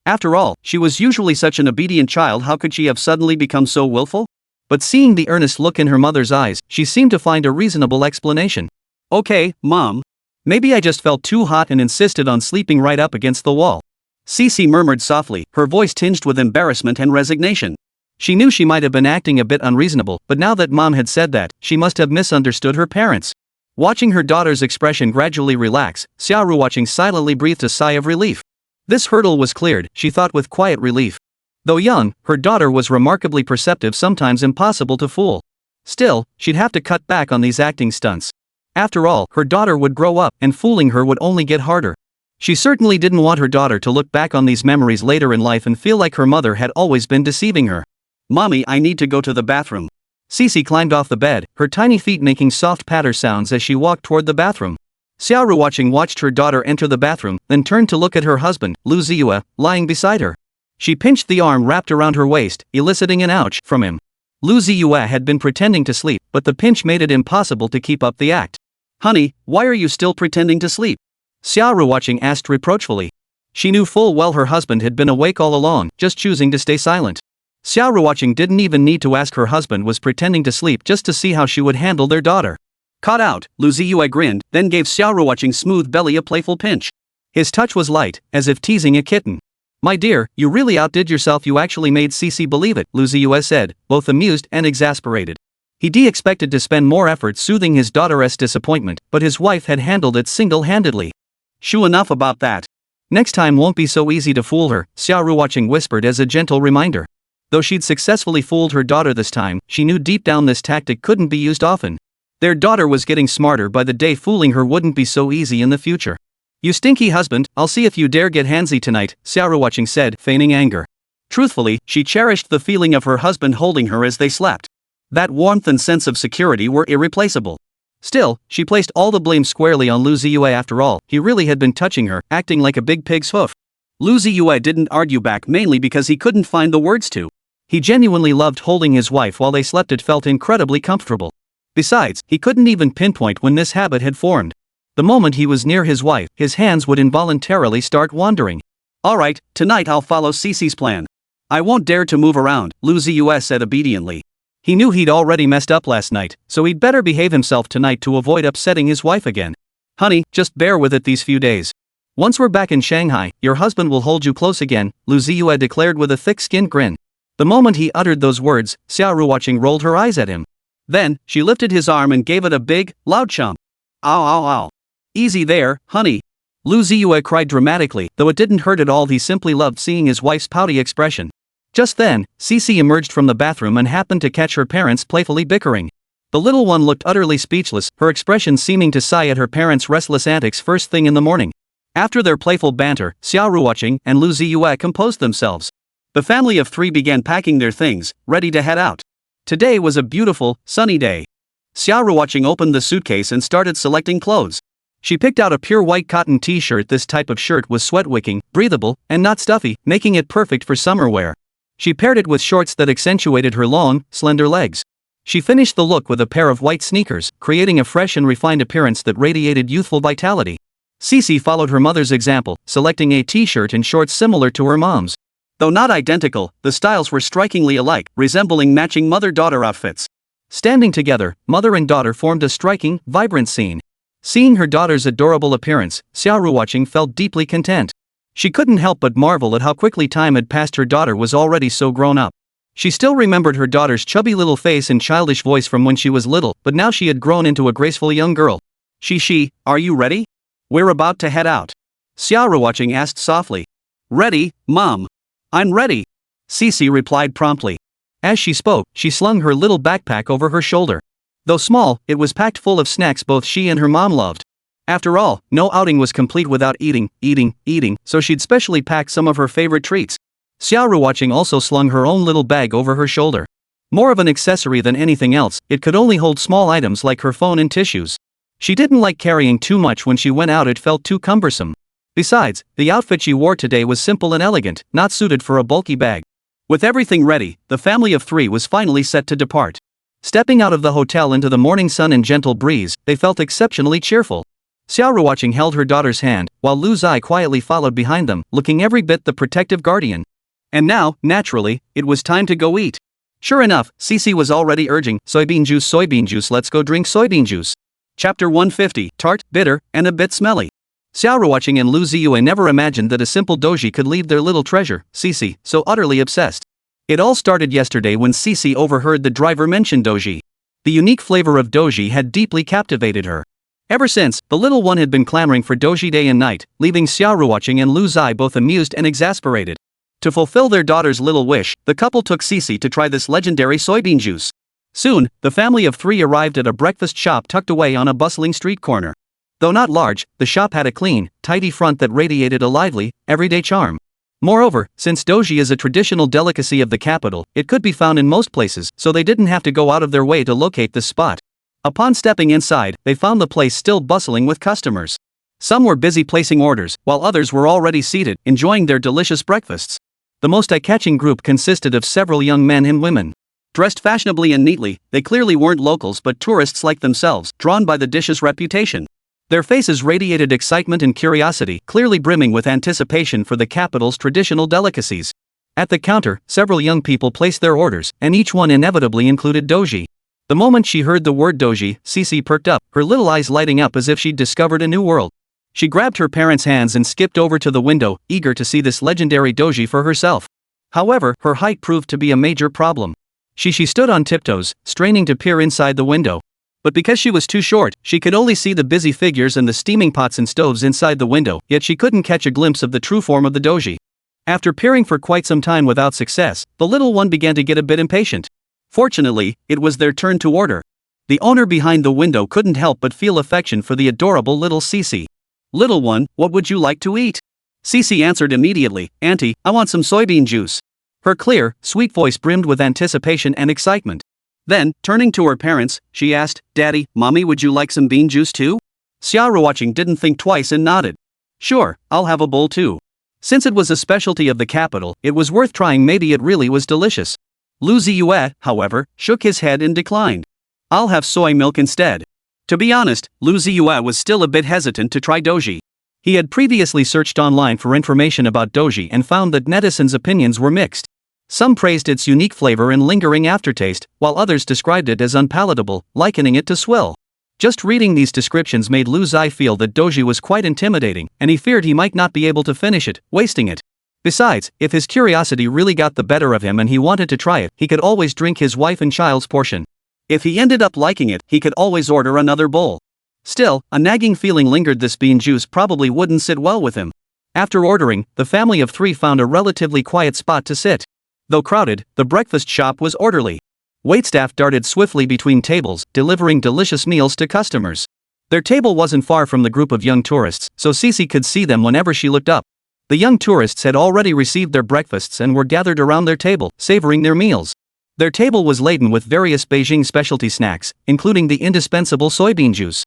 After all, she was usually such an obedient child. How could she have suddenly become so willful? But seeing the earnest look in her mother's eyes, she seemed to find a reasonable explanation. "Okay, Mom. Maybe I just felt too hot and insisted on sleeping right up against the wall." Xixi murmured softly, her voice tinged with embarrassment and resignation. She knew she might have been acting a bit unreasonable, but now that Mom had said that, she must have misunderstood her parents. Watching her daughter's expression gradually relax, Xia Ruoqing silently breathed a sigh of relief. This hurdle was cleared, she thought with quiet relief. Though young, her daughter was remarkably perceptive, sometimes impossible to fool. Still, she'd have to cut back on these acting stunts. After all, her daughter would grow up, and fooling her would only get harder. She certainly didn't want her daughter to look back on these memories later in life and feel like her mother had always been deceiving her. "Mommy, I need to go to the bathroom." Xixi climbed off the bed, her tiny feet making soft patter sounds as she walked toward the bathroom. Xia Ruoqing watched her daughter enter the bathroom, then turned to look at her husband, Lu Ziye, lying beside her. She pinched the arm wrapped around her waist, eliciting an ouch from him. Lu Ziye had been pretending to sleep, but the pinch made it impossible to keep up the act. "Honey, why are you still pretending to sleep?" Xia Ruoqing asked reproachfully. She knew full well her husband had been awake all along, just choosing to stay silent. Xia Ruoqing didn't even need to ask her husband was pretending to sleep just to see how she would handle their daughter. Caught out, Lu Ziye grinned, then gave Xia Ruoqing's smooth belly a playful pinch. His touch was light, as if teasing a kitten. "My dear, you really outdid yourself. You actually made Xixi believe it," Lu Ziye said, both amused and exasperated. He'd expected to spend more effort soothing his daughter's disappointment, but his wife had handled it single-handedly. "Shoo, enough about that. Next time won't be so easy to fool her," Xia Ruoqing whispered as a gentle reminder. Though she'd successfully fooled her daughter this time, she knew deep down this tactic couldn't be used often. Their daughter was getting smarter by the day. Fooling her wouldn't be so easy in the future. "You stinky husband, I'll see if you dare get handsy tonight," Xia Ruoqing said, feigning anger. Truthfully, she cherished the feeling of her husband holding her as they slept. That warmth and sense of security were irreplaceable. Still, she placed all the blame squarely on Lu Ziye after all, he really had been touching her, acting like a big pig's hoof. Lu Ziye didn't argue back mainly because he couldn't find the words to. He genuinely loved holding his wife while they slept, it felt incredibly comfortable. Besides, he couldn't even pinpoint when this habit had formed. The moment he was near his wife, his hands would involuntarily start wandering. Alright, tonight I'll follow Xixi's plan. I won't dare to move around, Lu Ziye said obediently. He knew he'd already messed up last night, so he'd better behave himself tonight to avoid upsetting his wife again. Honey, just bear with it these few days. Once we're back in Shanghai, your husband will hold you close again, Lu Ziye declared with a thick-skinned grin. The moment he uttered those words, Xia Ruoqing rolled her eyes at him. Then, she lifted his arm and gave it a big, loud chomp. Ow ow ow. Easy there, honey. Lu Ziye cried dramatically, though it didn't hurt at all, he simply loved seeing his wife's pouty expression. Just then, Xixi emerged from the bathroom and happened to catch her parents playfully bickering. The little one looked utterly speechless, her expression seeming to sigh at her parents' restless antics first thing in the morning. After their playful banter, Xia Ruoqing and Lu Ziye composed themselves. The family of three began packing their things, ready to head out. Today was a beautiful, sunny day. Xia Ruoqing opened the suitcase and started selecting clothes. She picked out a pure white cotton t-shirt. This type of shirt was sweat-wicking, breathable, and not stuffy, making it perfect for summer wear. She paired it with shorts that accentuated her long, slender legs. She finished the look with a pair of white sneakers, creating a fresh and refined appearance that radiated youthful vitality. Xixi followed her mother's example, selecting a t-shirt and shorts similar to her mom's. Though not identical, the styles were strikingly alike, resembling matching mother-daughter outfits. Standing together, mother and daughter formed a striking, vibrant scene. Seeing her daughter's adorable appearance, Xia Ruoqing felt deeply content. She couldn't help but marvel at how quickly time had passed. Her daughter was already so grown up. She still remembered her daughter's chubby little face and childish voice from when she was little, but now she had grown into a graceful young girl. Xixi, are you ready? We're about to head out. Xia Ruoqing asked softly. Ready, Mom. I'm ready. Xixi replied promptly. As she spoke, she slung her little backpack over her shoulder. Though small, it was packed full of snacks both she and her mom loved. After all, no outing was complete without eating, so she'd specially packed some of her favorite treats. Xia Ruoqing also slung her own little bag over her shoulder. More of an accessory than anything else, it could only hold small items like her phone and tissues. She didn't like carrying too much when she went out, it felt too cumbersome. Besides, the outfit she wore today was simple and elegant, not suited for a bulky bag. With everything ready, the family of three was finally set to depart. Stepping out of the hotel into the morning sun and gentle breeze, they felt exceptionally cheerful. Xia Ruoqing held her daughter's hand, while Lu Ziye quietly followed behind them, looking every bit the protective guardian. And now, naturally, it was time to go eat. Sure enough, Xixi was already urging, soybean juice, let's go drink soybean juice. Chapter 150, tart, bitter, and a bit smelly. Xia Ruoqing and Lu Ziye never imagined that a simple doji could leave their little treasure, Xixi, so utterly obsessed. It all started yesterday when Xixi overheard the driver mention doji. The unique flavor of doji had deeply captivated her. Ever since, the little one had been clamoring for doji day and night, leaving Xia Ruoqing and Lu Ziye both amused and exasperated. To fulfill their daughter's little wish, the couple took Xixi to try this legendary soybean juice. Soon, the family of three arrived at a breakfast shop tucked away on a bustling street corner. Though not large, the shop had a clean, tidy front that radiated a lively, everyday charm. Moreover, since doji is a traditional delicacy of the capital, it could be found in most places, so they didn't have to go out of their way to locate this spot. Upon stepping inside, they found the place still bustling with customers. Some were busy placing orders, while others were already seated, enjoying their delicious breakfasts. The most eye-catching group consisted of several young men and women. Dressed fashionably and neatly, they clearly weren't locals but tourists like themselves, drawn by the dish's reputation. Their faces radiated excitement and curiosity, clearly brimming with anticipation for the capital's traditional delicacies. At the counter, several young people placed their orders, and each one inevitably included doji. The moment she heard the word doji, Xixi perked up, her little eyes lighting up as if she'd discovered a new world. She grabbed her parents' hands and skipped over to the window, eager to see this legendary doji for herself. However, her height proved to be a major problem. She stood on tiptoes, straining to peer inside the window. But because she was too short, she could only see the busy figures and the steaming pots and stoves inside the window, yet she couldn't catch a glimpse of the true form of the doji. After peering for quite some time without success, the little one began to get a bit impatient. Fortunately, it was their turn to order. The owner behind the window couldn't help but feel affection for the adorable little Xixi. "Little one, what would you like to eat?" Xixi answered immediately, "Auntie, I want some soybean juice." Her clear, sweet voice brimmed with anticipation and excitement. Then, turning to her parents, she asked, "Daddy, Mommy, would you like some bean juice too?" Xia Ruoqing didn't think twice and nodded. "Sure, I'll have a bowl too." Since it was a specialty of the capital, it was worth trying. Maybe it really was delicious. Lu Ziye, however, shook his head and declined. "I'll have soy milk instead." To be honest, Lu Ziye was still a bit hesitant to try doji. He had previously searched online for information about doji and found that netizens' opinions were mixed. Some praised its unique flavor and lingering aftertaste, while others described it as unpalatable, likening it to swill. Just reading these descriptions made Lu Ziye feel that doji was quite intimidating, and he feared he might not be able to finish it, wasting it. Besides, if his curiosity really got the better of him and he wanted to try it, he could always drink his wife and child's portion. If he ended up liking it, he could always order another bowl. Still, a nagging feeling lingered. This bean juice probably wouldn't sit well with him. After ordering, the family of 3 found a relatively quiet spot to sit. Though crowded, the breakfast shop was orderly. Waitstaff darted swiftly between tables, delivering delicious meals to customers. Their table wasn't far from the group of young tourists, so Xixi could see them whenever she looked up. The young tourists had already received their breakfasts and were gathered around their table, savoring their meals. Their table was laden with various Beijing specialty snacks, including the indispensable soybean juice.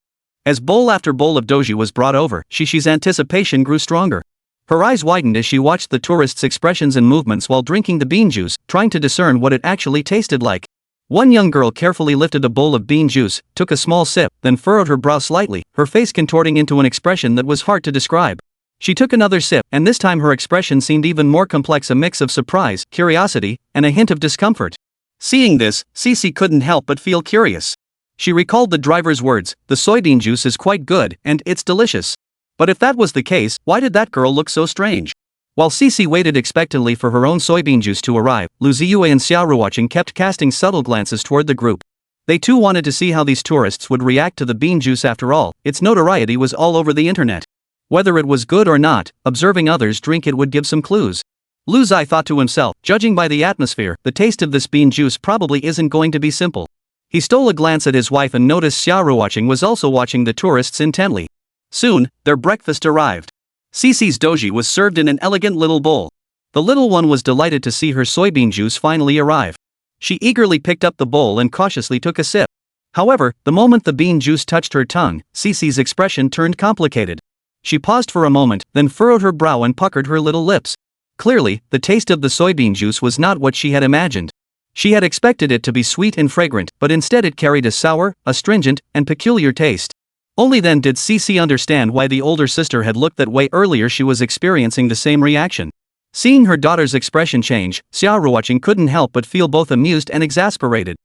As bowl after bowl of doji was brought over, Xixi's anticipation grew stronger. Her eyes widened as she watched the tourists' expressions and movements while drinking the bean juice, trying to discern what it actually tasted like. One young girl carefully lifted a bowl of bean juice, took a small sip, then furrowed her brow slightly, her face contorting into an expression that was hard to describe. She took another sip, and this time her expression seemed even more complex, a mix of surprise, curiosity, and a hint of discomfort. Seeing this, Xixi couldn't help but feel curious. She recalled the driver's words, "The soybean juice is quite good, and it's delicious." But if that was the case, why did that girl look so strange? While Xixi waited expectantly for her own soybean juice to arrive, Lu Ziye and Xia Ruoqing kept casting subtle glances toward the group. They too wanted to see how these tourists would react to the bean juice. After all, its notoriety was all over the internet. Whether it was good or not, observing others drink it would give some clues. Lu Ziye thought to himself, judging by the atmosphere, the taste of this bean juice probably isn't going to be simple. He stole a glance at his wife and noticed Xia Ruoqing was also watching the tourists intently. Soon, their breakfast arrived. Xixi's doji was served in an elegant little bowl. The little one was delighted to see her soybean juice finally arrive. She eagerly picked up the bowl and cautiously took a sip. However, the moment the bean juice touched her tongue, Xixi's expression turned complicated. She paused for a moment, then furrowed her brow and puckered her little lips. Clearly, the taste of the soybean juice was not what she had imagined. She had expected it to be sweet and fragrant, but instead it carried a sour, astringent, and peculiar taste. Only then did Xixi understand why the older sister had looked that way earlier. She was experiencing the same reaction. Seeing her daughter's expression change, Xia Ruoqing couldn't help but feel both amused and exasperated.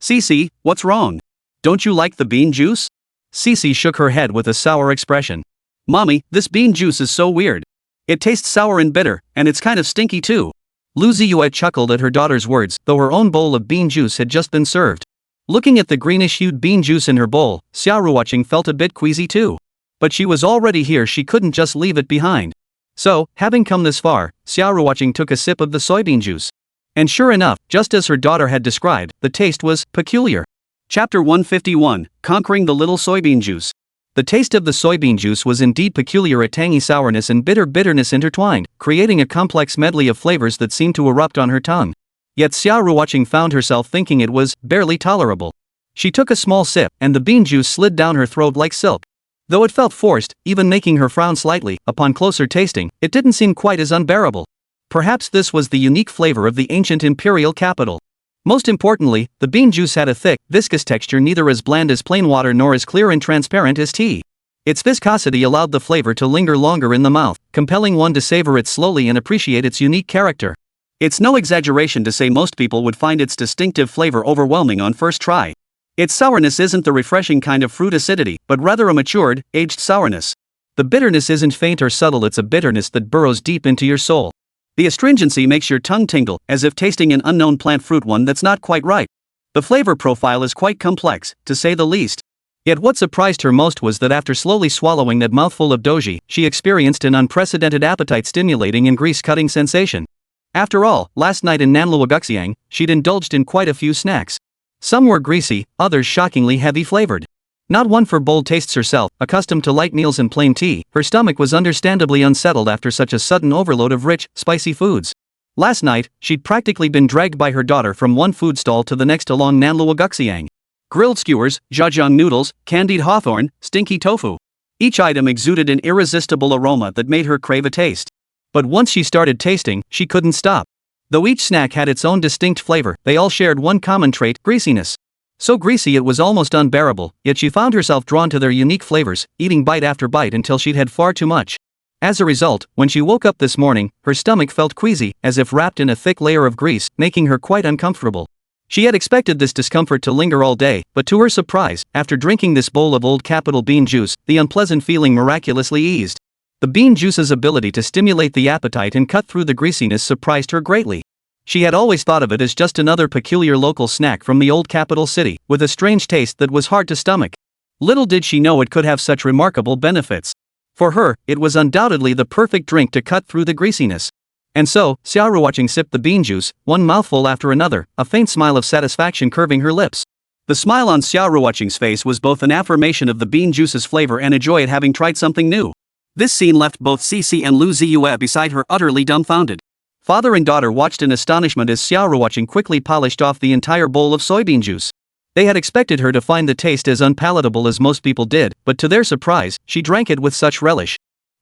"Xixi, what's wrong? Don't you like the bean juice?" Xixi shook her head with a sour expression. "Mommy, this bean juice is so weird. It tastes sour and bitter, and it's kind of stinky too." Lu Ziye chuckled at her daughter's words, though her own bowl of bean juice had just been served. Looking at the greenish-hued bean juice in her bowl, Xia Ruoqing felt a bit queasy too. But she was already here, she couldn't just leave it behind. So, having come this far, Xia Ruoqing took a sip of the soybean juice. And sure enough, just as her daughter had described, the taste was peculiar. Chapter 151, Conquering the Little Soybean Juice. The taste of the soybean juice was indeed peculiar, a tangy sourness and bitter bitterness intertwined, creating a complex medley of flavors that seemed to erupt on her tongue. Yet Xia Ruoqing found herself thinking it was barely tolerable. She took a small sip, and the bean juice slid down her throat like silk. Though it felt forced, even making her frown slightly, upon closer tasting, it didn't seem quite as unbearable. Perhaps this was the unique flavor of the ancient imperial capital. Most importantly, the bean juice had a thick, viscous texture, neither as bland as plain water nor as clear and transparent as tea. Its viscosity allowed the flavor to linger longer in the mouth, compelling one to savor it slowly and appreciate its unique character. It's no exaggeration to say most people would find its distinctive flavor overwhelming on first try. Its sourness isn't the refreshing kind of fruit acidity, but rather a matured, aged sourness. The bitterness isn't faint or subtle, it's a bitterness that burrows deep into your soul. The astringency makes your tongue tingle, as if tasting an unknown plant fruit, one that's not quite ripe. The flavor profile is quite complex, to say the least. Yet what surprised her most was that after slowly swallowing that mouthful of doji, she experienced an unprecedented appetite-stimulating and grease-cutting sensation. After all, last night in Nanluoguxiang, she'd indulged in quite a few snacks. Some were greasy, others shockingly heavy-flavored. Not one for bold tastes herself, accustomed to light meals and plain tea, her stomach was understandably unsettled after such a sudden overload of rich, spicy foods. Last night, she'd practically been dragged by her daughter from one food stall to the next along Nanluoguxiang. Grilled skewers, jajang noodles, candied hawthorn, stinky tofu. Each item exuded an irresistible aroma that made her crave a taste. But once she started tasting, she couldn't stop. Though each snack had its own distinct flavor, they all shared one common trait: greasiness. So greasy it was almost unbearable, yet she found herself drawn to their unique flavors, eating bite after bite until she'd had far too much. As a result, when she woke up this morning, her stomach felt queasy, as if wrapped in a thick layer of grease, making her quite uncomfortable. She had expected this discomfort to linger all day, but to her surprise, after drinking this bowl of old capital bean juice, the unpleasant feeling miraculously eased. The bean juice's ability to stimulate the appetite and cut through the greasiness surprised her greatly. She had always thought of it as just another peculiar local snack from the old capital city, with a strange taste that was hard to stomach. Little did she know it could have such remarkable benefits. For her, it was undoubtedly the perfect drink to cut through the greasiness. And so, Xia Ruoqing sipped the bean juice, one mouthful after another, a faint smile of satisfaction curving her lips. The smile on Xia Ruoqing's face was both an affirmation of the bean juice's flavor and a joy at having tried something new. This scene left both Xixi and Lu Ziye beside her utterly dumbfounded. Father and daughter watched in astonishment as Xia Ruoqing quickly polished off the entire bowl of soybean juice. They had expected her to find the taste as unpalatable as most people did, but to their surprise, she drank it with such relish.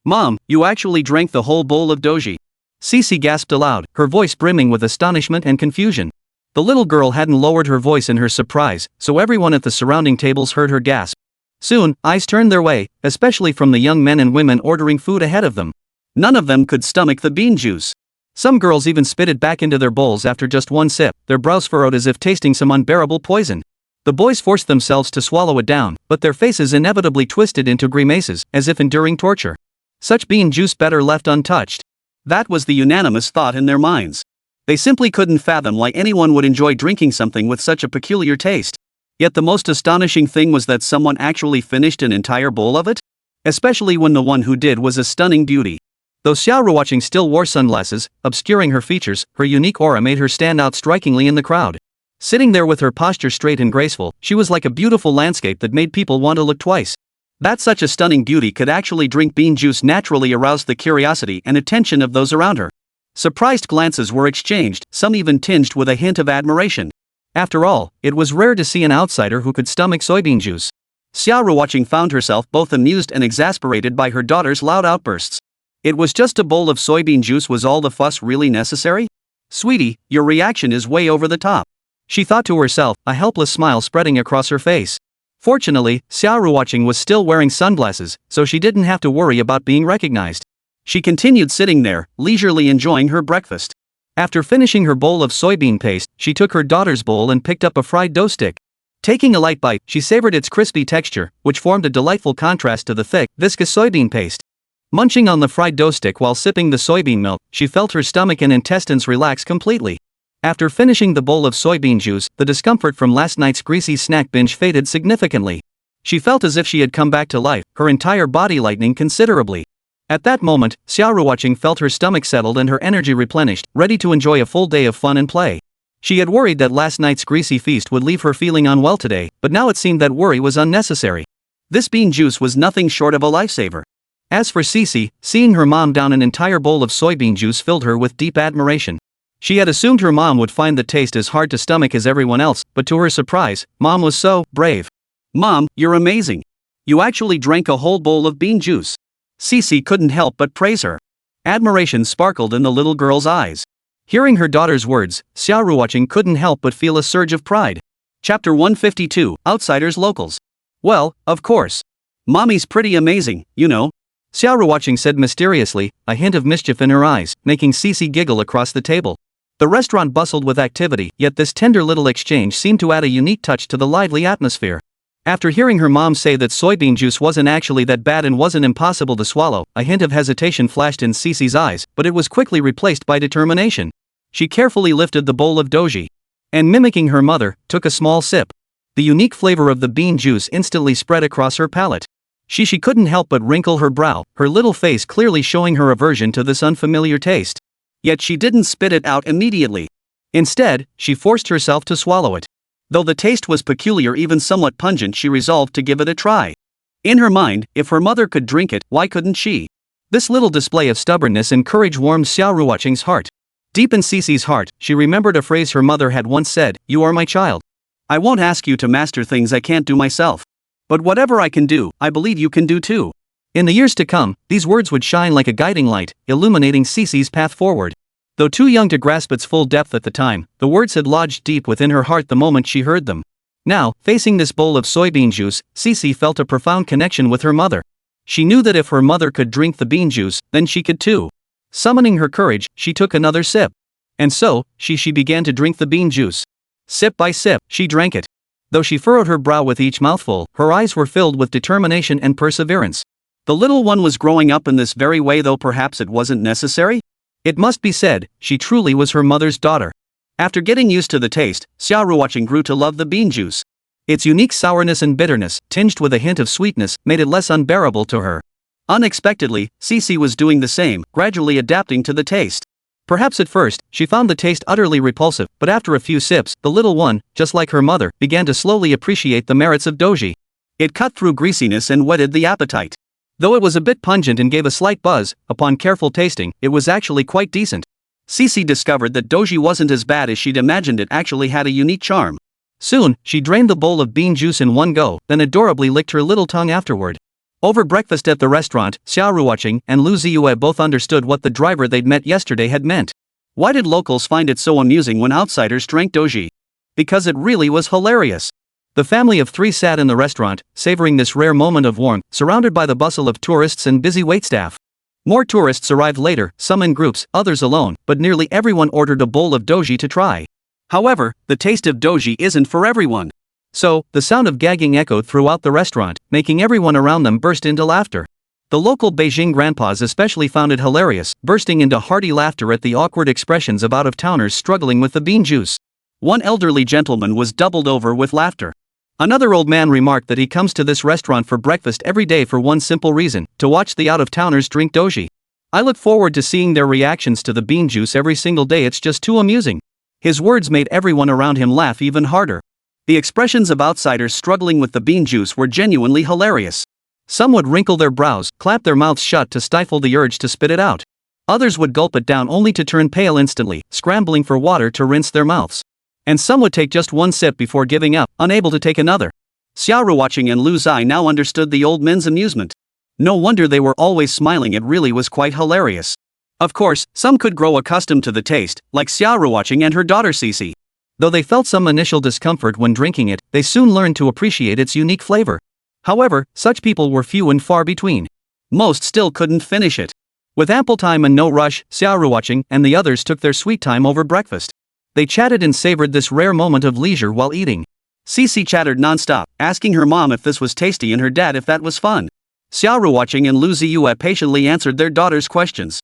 "Mom, you actually drank the whole bowl of doji." Xixi gasped aloud, her voice brimming with astonishment and confusion. The little girl hadn't lowered her voice in her surprise, so everyone at the surrounding tables heard her gasp. Soon, eyes turned their way, especially from the young men and women ordering food ahead of them. None of them could stomach the bean juice. Some girls even spit it back into their bowls after just one sip, their brows furrowed as if tasting some unbearable poison. The boys forced themselves to swallow it down, but their faces inevitably twisted into grimaces, as if enduring torture. Such bean juice better left untouched. That was the unanimous thought in their minds. They simply couldn't fathom why anyone would enjoy drinking something with such a peculiar taste. Yet the most astonishing thing was that someone actually finished an entire bowl of it? Especially when the one who did was a stunning beauty. Though Xia Ruoqing still wore sunglasses, obscuring her features, her unique aura made her stand out strikingly in the crowd. Sitting there with her posture straight and graceful, she was like a beautiful landscape that made people want to look twice. That such a stunning beauty could actually drink bean juice naturally aroused the curiosity and attention of those around her. Surprised glances were exchanged, some even tinged with a hint of admiration. After all, it was rare to see an outsider who could stomach soybean juice. Xia Ruoqing found herself both amused and exasperated by her daughter's loud outbursts. It was just a bowl of soybean juice. Was all the fuss really necessary? Sweetie, your reaction is way over the top. She thought to herself, a helpless smile spreading across her face. Fortunately, Xia Ruoqing was still wearing sunglasses, so she didn't have to worry about being recognized. She continued sitting there, leisurely enjoying her breakfast. After finishing her bowl of soybean paste, she took her daughter's bowl and picked up a fried dough stick. Taking a light bite, she savored its crispy texture, which formed a delightful contrast to the thick, viscous soybean paste. Munching on the fried dough stick while sipping the soybean milk, she felt her stomach and intestines relax completely. After finishing the bowl of soybean juice, the discomfort from last night's greasy snack binge faded significantly. She felt as if she had come back to life, her entire body lightening considerably. At that moment, Xia Ruoqing felt her stomach settled and her energy replenished, ready to enjoy a full day of fun and play. She had worried that last night's greasy feast would leave her feeling unwell today, but now it seemed that worry was unnecessary. This bean juice was nothing short of a lifesaver. As for Xixi, seeing her mom down an entire bowl of soybean juice filled her with deep admiration. She had assumed her mom would find the taste as hard to stomach as everyone else, but to her surprise, Mom was so brave. "Mom, you're amazing. You actually drank a whole bowl of bean juice." Xixi couldn't help but praise her. Admiration sparkled in the little girl's eyes. Hearing her daughter's words, Xia Ruoqing couldn't help but feel a surge of pride. Chapter 152, Outsiders Locals. "Well, of course. Mommy's pretty amazing, you know," Xia Ruoqing said mysteriously, a hint of mischief in her eyes, making Xixi giggle across the table. The restaurant bustled with activity, yet this tender little exchange seemed to add a unique touch to the lively atmosphere. After hearing her mom say that soybean juice wasn't actually that bad and wasn't impossible to swallow, a hint of hesitation flashed in Xixi's eyes, but it was quickly replaced by determination. She carefully lifted the bowl of doji, and mimicking her mother, took a small sip. The unique flavor of the bean juice instantly spread across her palate. Xixi couldn't help but wrinkle her brow, her little face clearly showing her aversion to this unfamiliar taste. Yet she didn't spit it out immediately. Instead, she forced herself to swallow it. Though the taste was peculiar, even somewhat pungent, she resolved to give it a try. In her mind, if her mother could drink it, why couldn't she? This little display of stubbornness and courage warmed Xia Ruoqing's heart. Deep in Xixi's heart, she remembered a phrase her mother had once said, "You are my child. I won't ask you to master things I can't do myself. But whatever I can do, I believe you can do too." In the years to come, these words would shine like a guiding light, illuminating Xixi's path forward. Though too young to grasp its full depth at the time, the words had lodged deep within her heart the moment she heard them. Now, facing this bowl of soybean juice, Xixi felt a profound connection with her mother. She knew that if her mother could drink the bean juice, then she could too. Summoning her courage, she took another sip. And so, she began to drink the bean juice. Sip by sip, she drank it. Though she furrowed her brow with each mouthful, her eyes were filled with determination and perseverance. The little one was growing up in this very way, though perhaps it wasn't necessary? It must be said, she truly was her mother's daughter. After getting used to the taste, Xia Ruoqing grew to love the bean juice. Its unique sourness and bitterness, tinged with a hint of sweetness, made it less unbearable to her. Unexpectedly, Xixi was doing the same, gradually adapting to the taste. Perhaps at first, she found the taste utterly repulsive, but after a few sips, the little one, just like her mother, began to slowly appreciate the merits of doji. It cut through greasiness and whetted the appetite. Though it was a bit pungent and gave a slight buzz, upon careful tasting, it was actually quite decent. Xixi discovered that doji wasn't as bad as she'd imagined. It actually had a unique charm. Soon, she drained the bowl of bean juice in one go, then adorably licked her little tongue afterward. Over breakfast at the restaurant, Xia Ruoqing and Lu Ziye both understood what the driver they'd met yesterday had meant. Why did locals find it so amusing when outsiders drank doji? Because it really was hilarious. The family of three sat in the restaurant, savoring this rare moment of warmth, surrounded by the bustle of tourists and busy waitstaff. More tourists arrived later, some in groups, others alone, but nearly everyone ordered a bowl of doji to try. However, the taste of doji isn't for everyone. So, the sound of gagging echoed throughout the restaurant, making everyone around them burst into laughter. The local Beijing grandpas especially found it hilarious, bursting into hearty laughter at the awkward expressions of out-of-towners struggling with the bean juice. One elderly gentleman was doubled over with laughter. Another old man remarked that he comes to this restaurant for breakfast every day for one simple reason: to watch the out-of-towners drink doji. "I look forward to seeing their reactions to the bean juice every single day, it's just too amusing." His words made everyone around him laugh even harder. The expressions of outsiders struggling with the bean juice were genuinely hilarious. Some would wrinkle their brows, clap their mouths shut to stifle the urge to spit it out. Others would gulp it down only to turn pale instantly, scrambling for water to rinse their mouths. And some would take just one sip before giving up, unable to take another. Xia Ruoqing and Lu Ziye now understood the old men's amusement. No wonder they were always smiling, it really was quite hilarious. Of course, some could grow accustomed to the taste, like Xia Ruoqing and her daughter Xixi. Though they felt some initial discomfort when drinking it, they soon learned to appreciate its unique flavor. However, such people were few and far between. Most still couldn't finish it. With ample time and no rush, Xia Ruoqing and the others took their sweet time over breakfast. They chatted and savored this rare moment of leisure while eating. Xixi chattered non-stop, asking her mom if this was tasty and her dad if that was fun. Xia Ruoqing and Lu Ziye patiently answered their daughter's questions.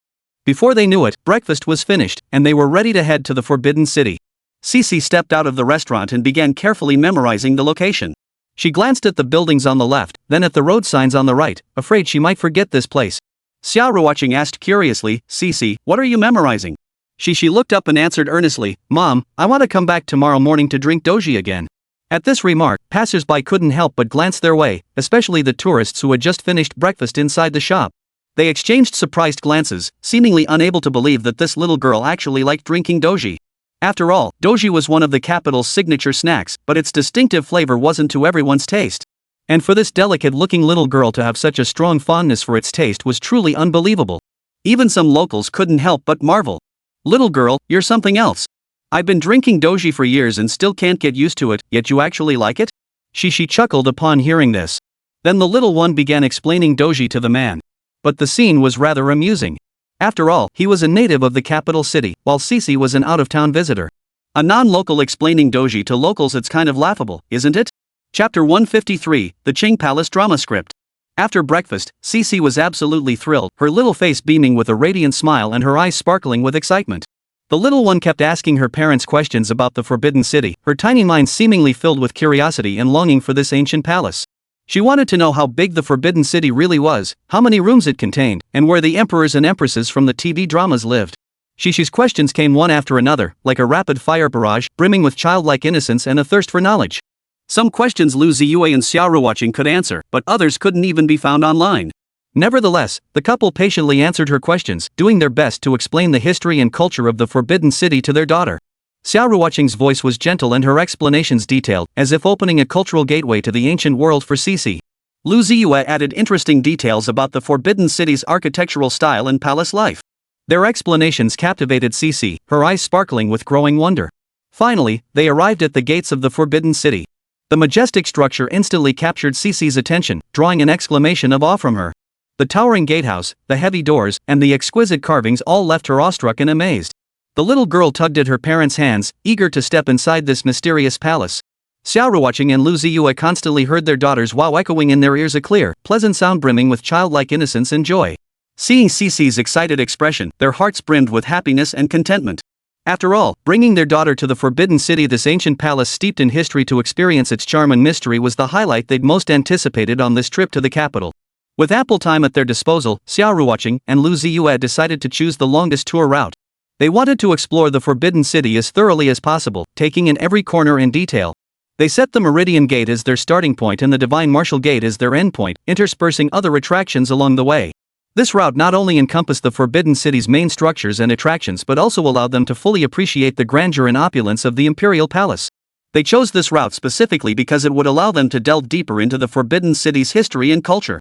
Before they knew it, breakfast was finished, and they were ready to head to the Forbidden City. Xixi stepped out of the restaurant and began carefully memorizing the location. She glanced at the buildings on the left, then at the road signs on the right, afraid she might forget this place. Xia Ruoqing asked curiously, "Xixi, what are you memorizing?" She looked up and answered earnestly, "Mom, I want to come back tomorrow morning to drink doji again." At this remark, passers-by couldn't help but glance their way, especially the tourists who had just finished breakfast inside the shop. They exchanged surprised glances, seemingly unable to believe that this little girl actually liked drinking doji. After all, doji was one of the capital's signature snacks, but its distinctive flavor wasn't to everyone's taste. And for this delicate-looking little girl to have such a strong fondness for its taste was truly unbelievable. Even some locals couldn't help but marvel. "Little girl, you're something else. I've been drinking doji for years and still can't get used to it, yet you actually like it?" She chuckled upon hearing this. Then the little one began explaining doji to the man. But the scene was rather amusing. After all, he was a native of the capital city, while Xixi was an out-of-town visitor. A non-local explaining doji to locals, it's kind of laughable, isn't it? Chapter 153, The Qing Palace Drama Script. After breakfast, Xixi was absolutely thrilled, her little face beaming with a radiant smile and her eyes sparkling with excitement. The little one kept asking her parents questions about the Forbidden City, her tiny mind seemingly filled with curiosity and longing for this ancient palace. She wanted to know how big the Forbidden City really was, how many rooms it contained, and where the emperors and empresses from the TV dramas lived. Xixi's questions came one after another, like a rapid-fire barrage, brimming with childlike innocence and a thirst for knowledge. Some questions Lu Ziye and Xia Ruoqing could answer, but others couldn't even be found online. Nevertheless, the couple patiently answered her questions, doing their best to explain the history and culture of the Forbidden City to their daughter. Xia Ruoqing's voice was gentle and her explanations detailed, as if opening a cultural gateway to the ancient world for Xixi. Lu Ziye added interesting details about the Forbidden City's architectural style and palace life. Their explanations captivated Xixi, her eyes sparkling with growing wonder. Finally, they arrived at the gates of the Forbidden City. The majestic structure instantly captured Xixi's attention, drawing an exclamation of awe from her. The towering gatehouse, the heavy doors, and the exquisite carvings all left her awestruck and amazed. The little girl tugged at her parents' hands, eager to step inside this mysterious palace. Xia Ruoqing and Lu Ziye constantly heard their daughters wow echoing in their ears, a clear, pleasant sound brimming with childlike innocence and joy. Seeing Xixi's excited expression, their hearts brimmed with happiness and contentment. After all, bringing their daughter to the Forbidden City, this ancient palace steeped in history, to experience its charm and mystery was the highlight they'd most anticipated on this trip to the capital. With ample time at their disposal, Xia Ruoqing and Lu Ziye decided to choose the longest tour route. They wanted to explore the Forbidden City as thoroughly as possible, taking in every corner in detail. They set the Meridian Gate as their starting point and the Divine Martial Gate as their endpoint, interspersing other attractions along the way. This route not only encompassed the Forbidden City's main structures and attractions but also allowed them to fully appreciate the grandeur and opulence of the Imperial Palace. They chose this route specifically because it would allow them to delve deeper into the Forbidden City's history and culture.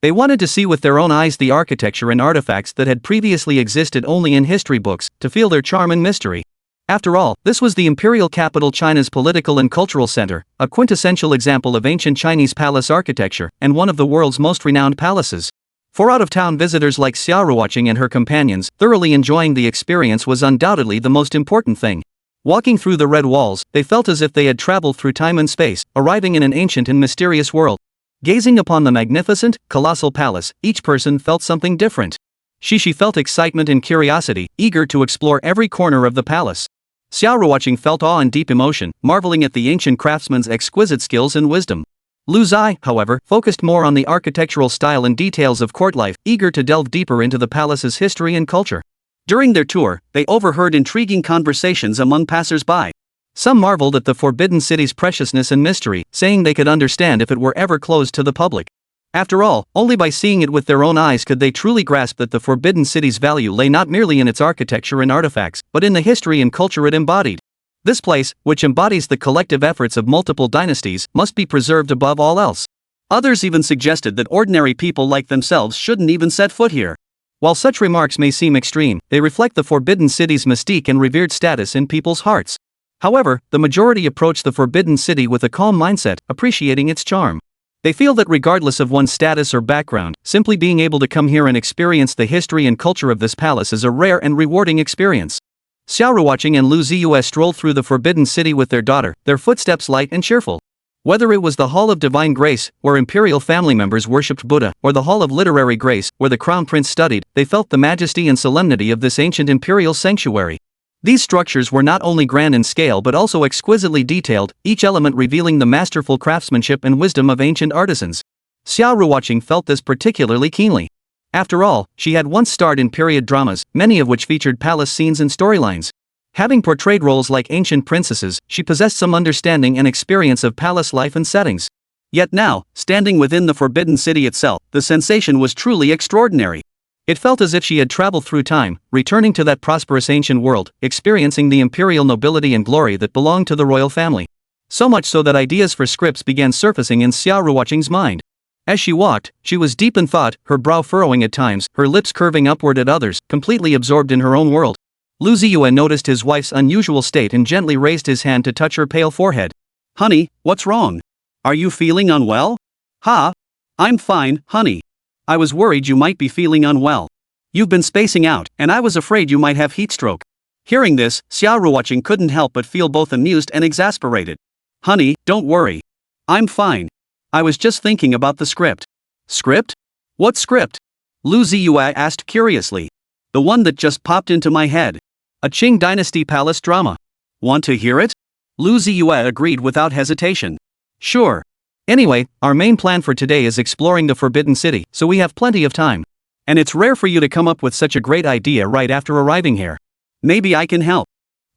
They wanted to see with their own eyes the architecture and artifacts that had previously existed only in history books, to feel their charm and mystery. After all, this was the imperial capital, China's political and cultural center, a quintessential example of ancient Chinese palace architecture, and one of the world's most renowned palaces. For out-of-town visitors like Xia Ruoqing and her companions, thoroughly enjoying the experience was undoubtedly the most important thing. Walking through the red walls, they felt as if they had traveled through time and space, arriving in an ancient and mysterious world. Gazing upon the magnificent, colossal palace, each person felt something different. Xixi felt excitement and curiosity, eager to explore every corner of the palace. Xia Ruoqing felt awe and deep emotion, marveling at the ancient craftsman's exquisite skills and wisdom. Lu Ziye, however, focused more on the architectural style and details of court life, eager to delve deeper into the palace's history and culture. During their tour, they overheard intriguing conversations among passers-by. Some marveled at the Forbidden City's preciousness and mystery, saying they could understand if it were ever closed to the public. After all, only by seeing it with their own eyes could they truly grasp that the Forbidden City's value lay not merely in its architecture and artifacts, but in the history and culture it embodied. This place, which embodies the collective efforts of multiple dynasties, must be preserved above all else. Others even suggested that ordinary people like themselves shouldn't even set foot here. While such remarks may seem extreme, they reflect the Forbidden City's mystique and revered status in people's hearts. However, the majority approach the Forbidden City with a calm mindset, appreciating its charm. They feel that regardless of one's status or background, simply being able to come here and experience the history and culture of this palace is a rare and rewarding experience. Xia Ruoqing and Lu Ziye strolled through the Forbidden City with their daughter, their footsteps light and cheerful. Whether it was the Hall of Divine Grace, where imperial family members worshipped Buddha, or the Hall of Literary Grace, where the Crown Prince studied, they felt the majesty and solemnity of this ancient imperial sanctuary. These structures were not only grand in scale but also exquisitely detailed, each element revealing the masterful craftsmanship and wisdom of ancient artisans. Xia Ruoqing felt this particularly keenly. After all, she had once starred in period dramas, many of which featured palace scenes and storylines. Having portrayed roles like ancient princesses, she possessed some understanding and experience of palace life and settings. Yet now, standing within the Forbidden City itself, the sensation was truly extraordinary. It felt as if she had traveled through time, returning to that prosperous ancient world, experiencing the imperial nobility and glory that belonged to the royal family. So much so that ideas for scripts began surfacing in Xia Ruoqing's mind. As she walked, she was deep in thought, her brow furrowing at times, her lips curving upward at others, completely absorbed in her own world. Lu Ziye noticed his wife's unusual state and gently raised his hand to touch her pale forehead. "Honey, what's wrong? Are you feeling unwell?" "Ha? I'm fine, honey. I was worried you might be feeling unwell. You've been spacing out, and I was afraid you might have heat stroke." Hearing this, Xia Ruoqing couldn't help but feel both amused and exasperated. "Honey, don't worry. I'm fine. I was just thinking about the script." "Script? What script?" Lu Ziye asked curiously. "The one that just popped into my head. A Qing Dynasty palace drama. Want to hear it?" Lu Ziye agreed without hesitation. "Sure. Anyway, our main plan for today is exploring the Forbidden City, so we have plenty of time. And it's rare for you to come up with such a great idea right after arriving here. Maybe I can help."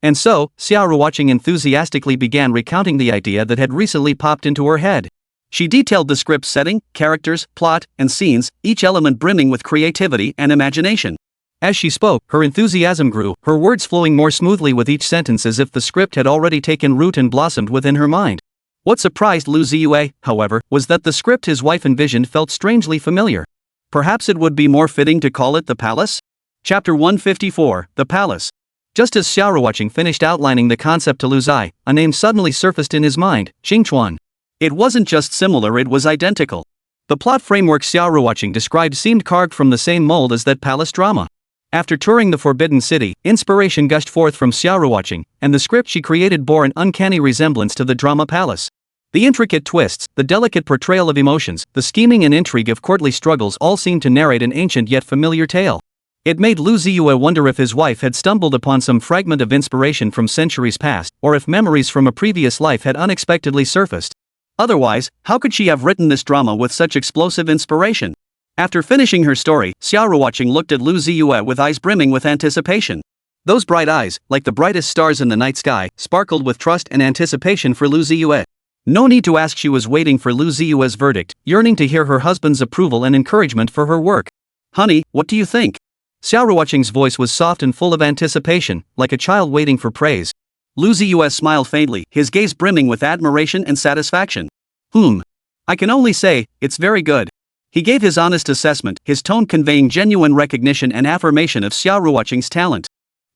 And so, Xia Ruoqing enthusiastically began recounting the idea that had recently popped into her head. She detailed the script's setting, characters, plot, and scenes, each element brimming with creativity and imagination. As she spoke, her enthusiasm grew, her words flowing more smoothly with each sentence as if the script had already taken root and blossomed within her mind. What surprised Lu Ziye, however, was that the script his wife envisioned felt strangely familiar. Perhaps it would be more fitting to call it The Palace? Chapter 154, The Palace. Just as Xia Ruoqing finished outlining the concept to Lu Ziye, a name suddenly surfaced in his mind, Xingchuan. It wasn't just similar, it was identical. The plot framework Xia Ruoqing described seemed carved from the same mold as that palace drama. After touring the Forbidden City, inspiration gushed forth from Xia Ruoqing, and the script she created bore an uncanny resemblance to the drama Palace. The intricate twists, the delicate portrayal of emotions, the scheming and intrigue of courtly struggles all seemed to narrate an ancient yet familiar tale. It made Lu Ziye wonder if his wife had stumbled upon some fragment of inspiration from centuries past, or if memories from a previous life had unexpectedly surfaced. Otherwise, how could she have written this drama with such explosive inspiration? After finishing her story, Xia Ruoqing looked at Lu Ziye with eyes brimming with anticipation. Those bright eyes, like the brightest stars in the night sky, sparkled with trust and anticipation for Lu Ziye. No need to ask, she was waiting for Lu Ziye's verdict, yearning to hear her husband's approval and encouragement for her work. "Honey, what do you think?" Xia Ruoqing's voice was soft and full of anticipation, like a child waiting for praise. Lu Ziye smiled faintly, his gaze brimming with admiration and satisfaction. I can only say, it's very good." He gave his honest assessment, his tone conveying genuine recognition and affirmation of Xia Ruoqing's talent.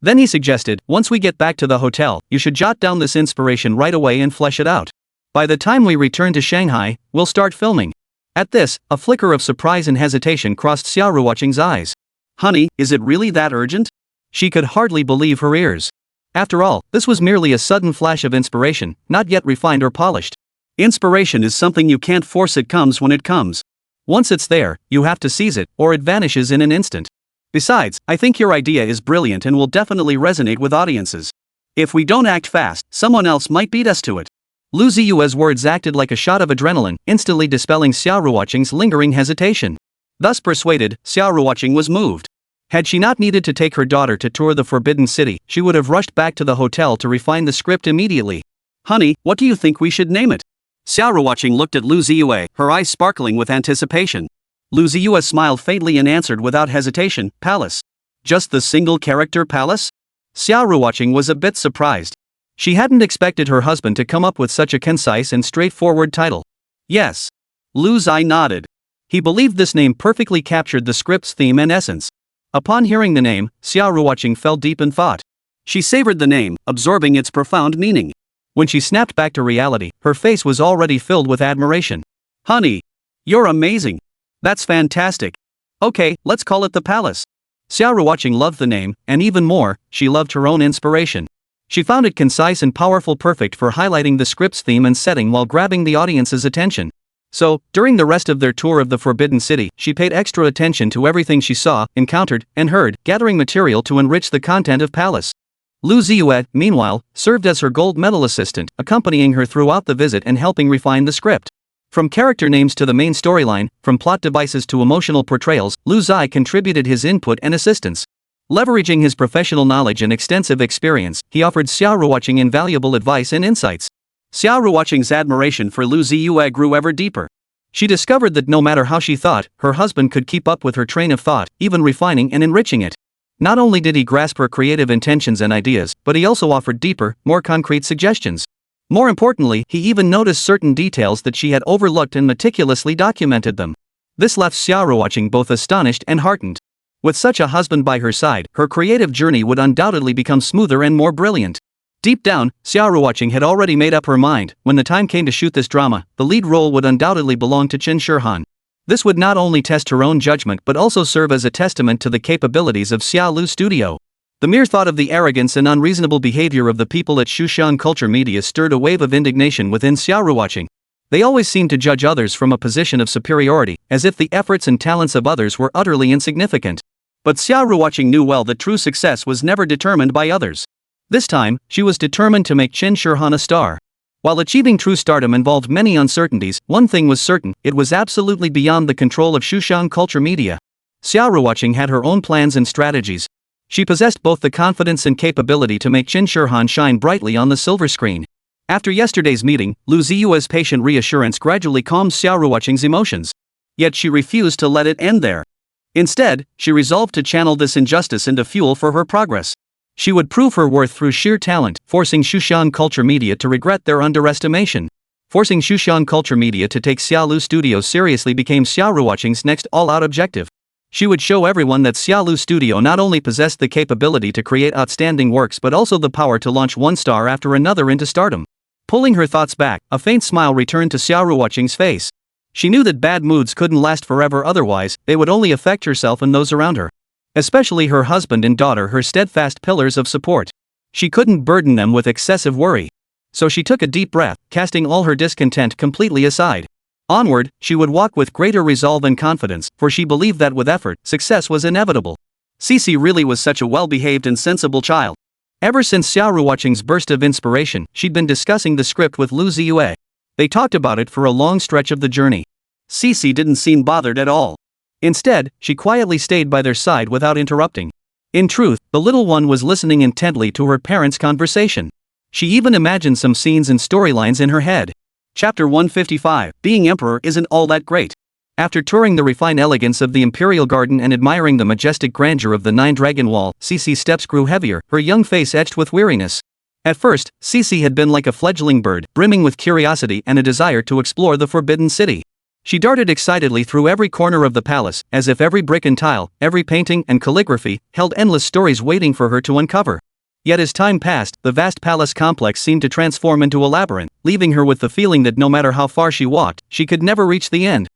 Then he suggested, "Once we get back to the hotel, you should jot down this inspiration right away and flesh it out. By the time we return to Shanghai, we'll start filming." At this, a flicker of surprise and hesitation crossed Xia Ruoqing's eyes. "Honey, is it really that urgent?" She could hardly believe her ears. After all, this was merely a sudden flash of inspiration, not yet refined or polished. Inspiration is something you can't force, it comes when it comes. Once it's there, you have to seize it, or it vanishes in an instant. Besides, I think your idea is brilliant and will definitely resonate with audiences. If we don't act fast, someone else might beat us to it. Lu Ziye's words acted like a shot of adrenaline, instantly dispelling Xia Ruoqing's lingering hesitation. Thus persuaded, Xia Ruoqing was moved. Had she not needed to take her daughter to tour the Forbidden City, she would have rushed back to the hotel to refine the script immediately. "Honey, what do you think we should name it?" Xia Ruoqing looked at Lu Ziye, her eyes sparkling with anticipation. Lu Ziye smiled faintly and answered without hesitation, "Palace." "Just the single-character Palace?" Xia Ruoqing was a bit surprised. She hadn't expected her husband to come up with such a concise and straightforward title. "Yes." Lu Ziye nodded. He believed this name perfectly captured the script's theme and essence. Upon hearing the name, Xia Ruoqing fell deep in thought. She savored the name, absorbing its profound meaning. When she snapped back to reality, her face was already filled with admiration. "Honey, you're amazing. That's fantastic. Okay, let's call it The Palace." Xia Ruoqing loved the name, and even more, she loved her own inspiration. She found it concise and powerful, perfect for highlighting the script's theme and setting while grabbing the audience's attention. So, during the rest of their tour of the Forbidden City, she paid extra attention to everything she saw, encountered, and heard, gathering material to enrich the content of Palace. Lu Ziye, meanwhile, served as her gold medal assistant, accompanying her throughout the visit and helping refine the script. From character names to the main storyline, from plot devices to emotional portrayals, Lu Ziye contributed his input and assistance. Leveraging his professional knowledge and extensive experience, he offered Xia Ruoqing invaluable advice and insights. Xia Ruoqing's admiration for Lu Ziye grew ever deeper. She discovered that no matter how she thought, her husband could keep up with her train of thought, even refining and enriching it. Not only did he grasp her creative intentions and ideas, but he also offered deeper, more concrete suggestions. More importantly, he even noticed certain details that she had overlooked and meticulously documented them. This left Xia Ruoqing both astonished and heartened. With such a husband by her side, her creative journey would undoubtedly become smoother and more brilliant. Deep down, Xia Ruoqing had already made up her mind. When the time came to shoot this drama, the lead role would undoubtedly belong to Qin Shihan. This would not only test her own judgment but also serve as a testament to the capabilities of Xia Lu Studio. The mere thought of the arrogance and unreasonable behavior of the people at Shushan Culture Media stirred a wave of indignation within Xia Ruoqing. They always seemed to judge others from a position of superiority, as if the efforts and talents of others were utterly insignificant. But Xia Ruoqing knew well that true success was never determined by others. This time, she was determined to make Qin Shihan a star. While achieving true stardom involved many uncertainties, one thing was certain: it was absolutely beyond the control of Shushan Culture Media. Xia Ruoqing had her own plans and strategies. She possessed both the confidence and capability to make Qin Shihan shine brightly on the silver screen. After yesterday's meeting, Lu Ziye's patient reassurance gradually calmed Xia Ruoqing's emotions. Yet she refused to let it end there. Instead, she resolved to channel this injustice into fuel for her progress. She would prove her worth through sheer talent, forcing Xushan culture media to regret their underestimation. Forcing Xushan culture media to take Xia Lu Studios seriously became Xia Ruoqing's next all-out objective. She would show everyone that Xia Lu Studio not only possessed the capability to create outstanding works but also the power to launch one star after another into stardom. Pulling her thoughts back, a faint smile returned to Xia Ruoqing's face. She knew that bad moods couldn't last forever, otherwise, they would only affect herself and those around her. Especially her husband and daughter, her steadfast pillars of support. She couldn't burden them with excessive worry. So she took a deep breath, casting all her discontent completely aside. Onward, she would walk with greater resolve and confidence, for she believed that with effort, success was inevitable. Xixi really was such a well-behaved and sensible child. Ever since Xia Ruoqing's burst of inspiration, she'd been discussing the script with Lu Ziye. They talked about it for a long stretch of the journey. Xixi didn't seem bothered at all. Instead, she quietly stayed by their side without interrupting. In truth, the little one was listening intently to her parents' conversation. She even imagined some scenes and storylines in her head. Chapter 155, Being Emperor Isn't All That Great. After touring the refined elegance of the Imperial Garden and admiring the majestic grandeur of the Nine-Dragon Wall, Xixi's steps grew heavier, her young face etched with weariness. At first, Xixi had been like a fledgling bird, brimming with curiosity and a desire to explore the Forbidden City. She darted excitedly through every corner of the palace, as if every brick and tile, every painting and calligraphy, held endless stories waiting for her to uncover. Yet as time passed, the vast palace complex seemed to transform into a labyrinth, leaving her with the feeling that no matter how far she walked, she could never reach the end.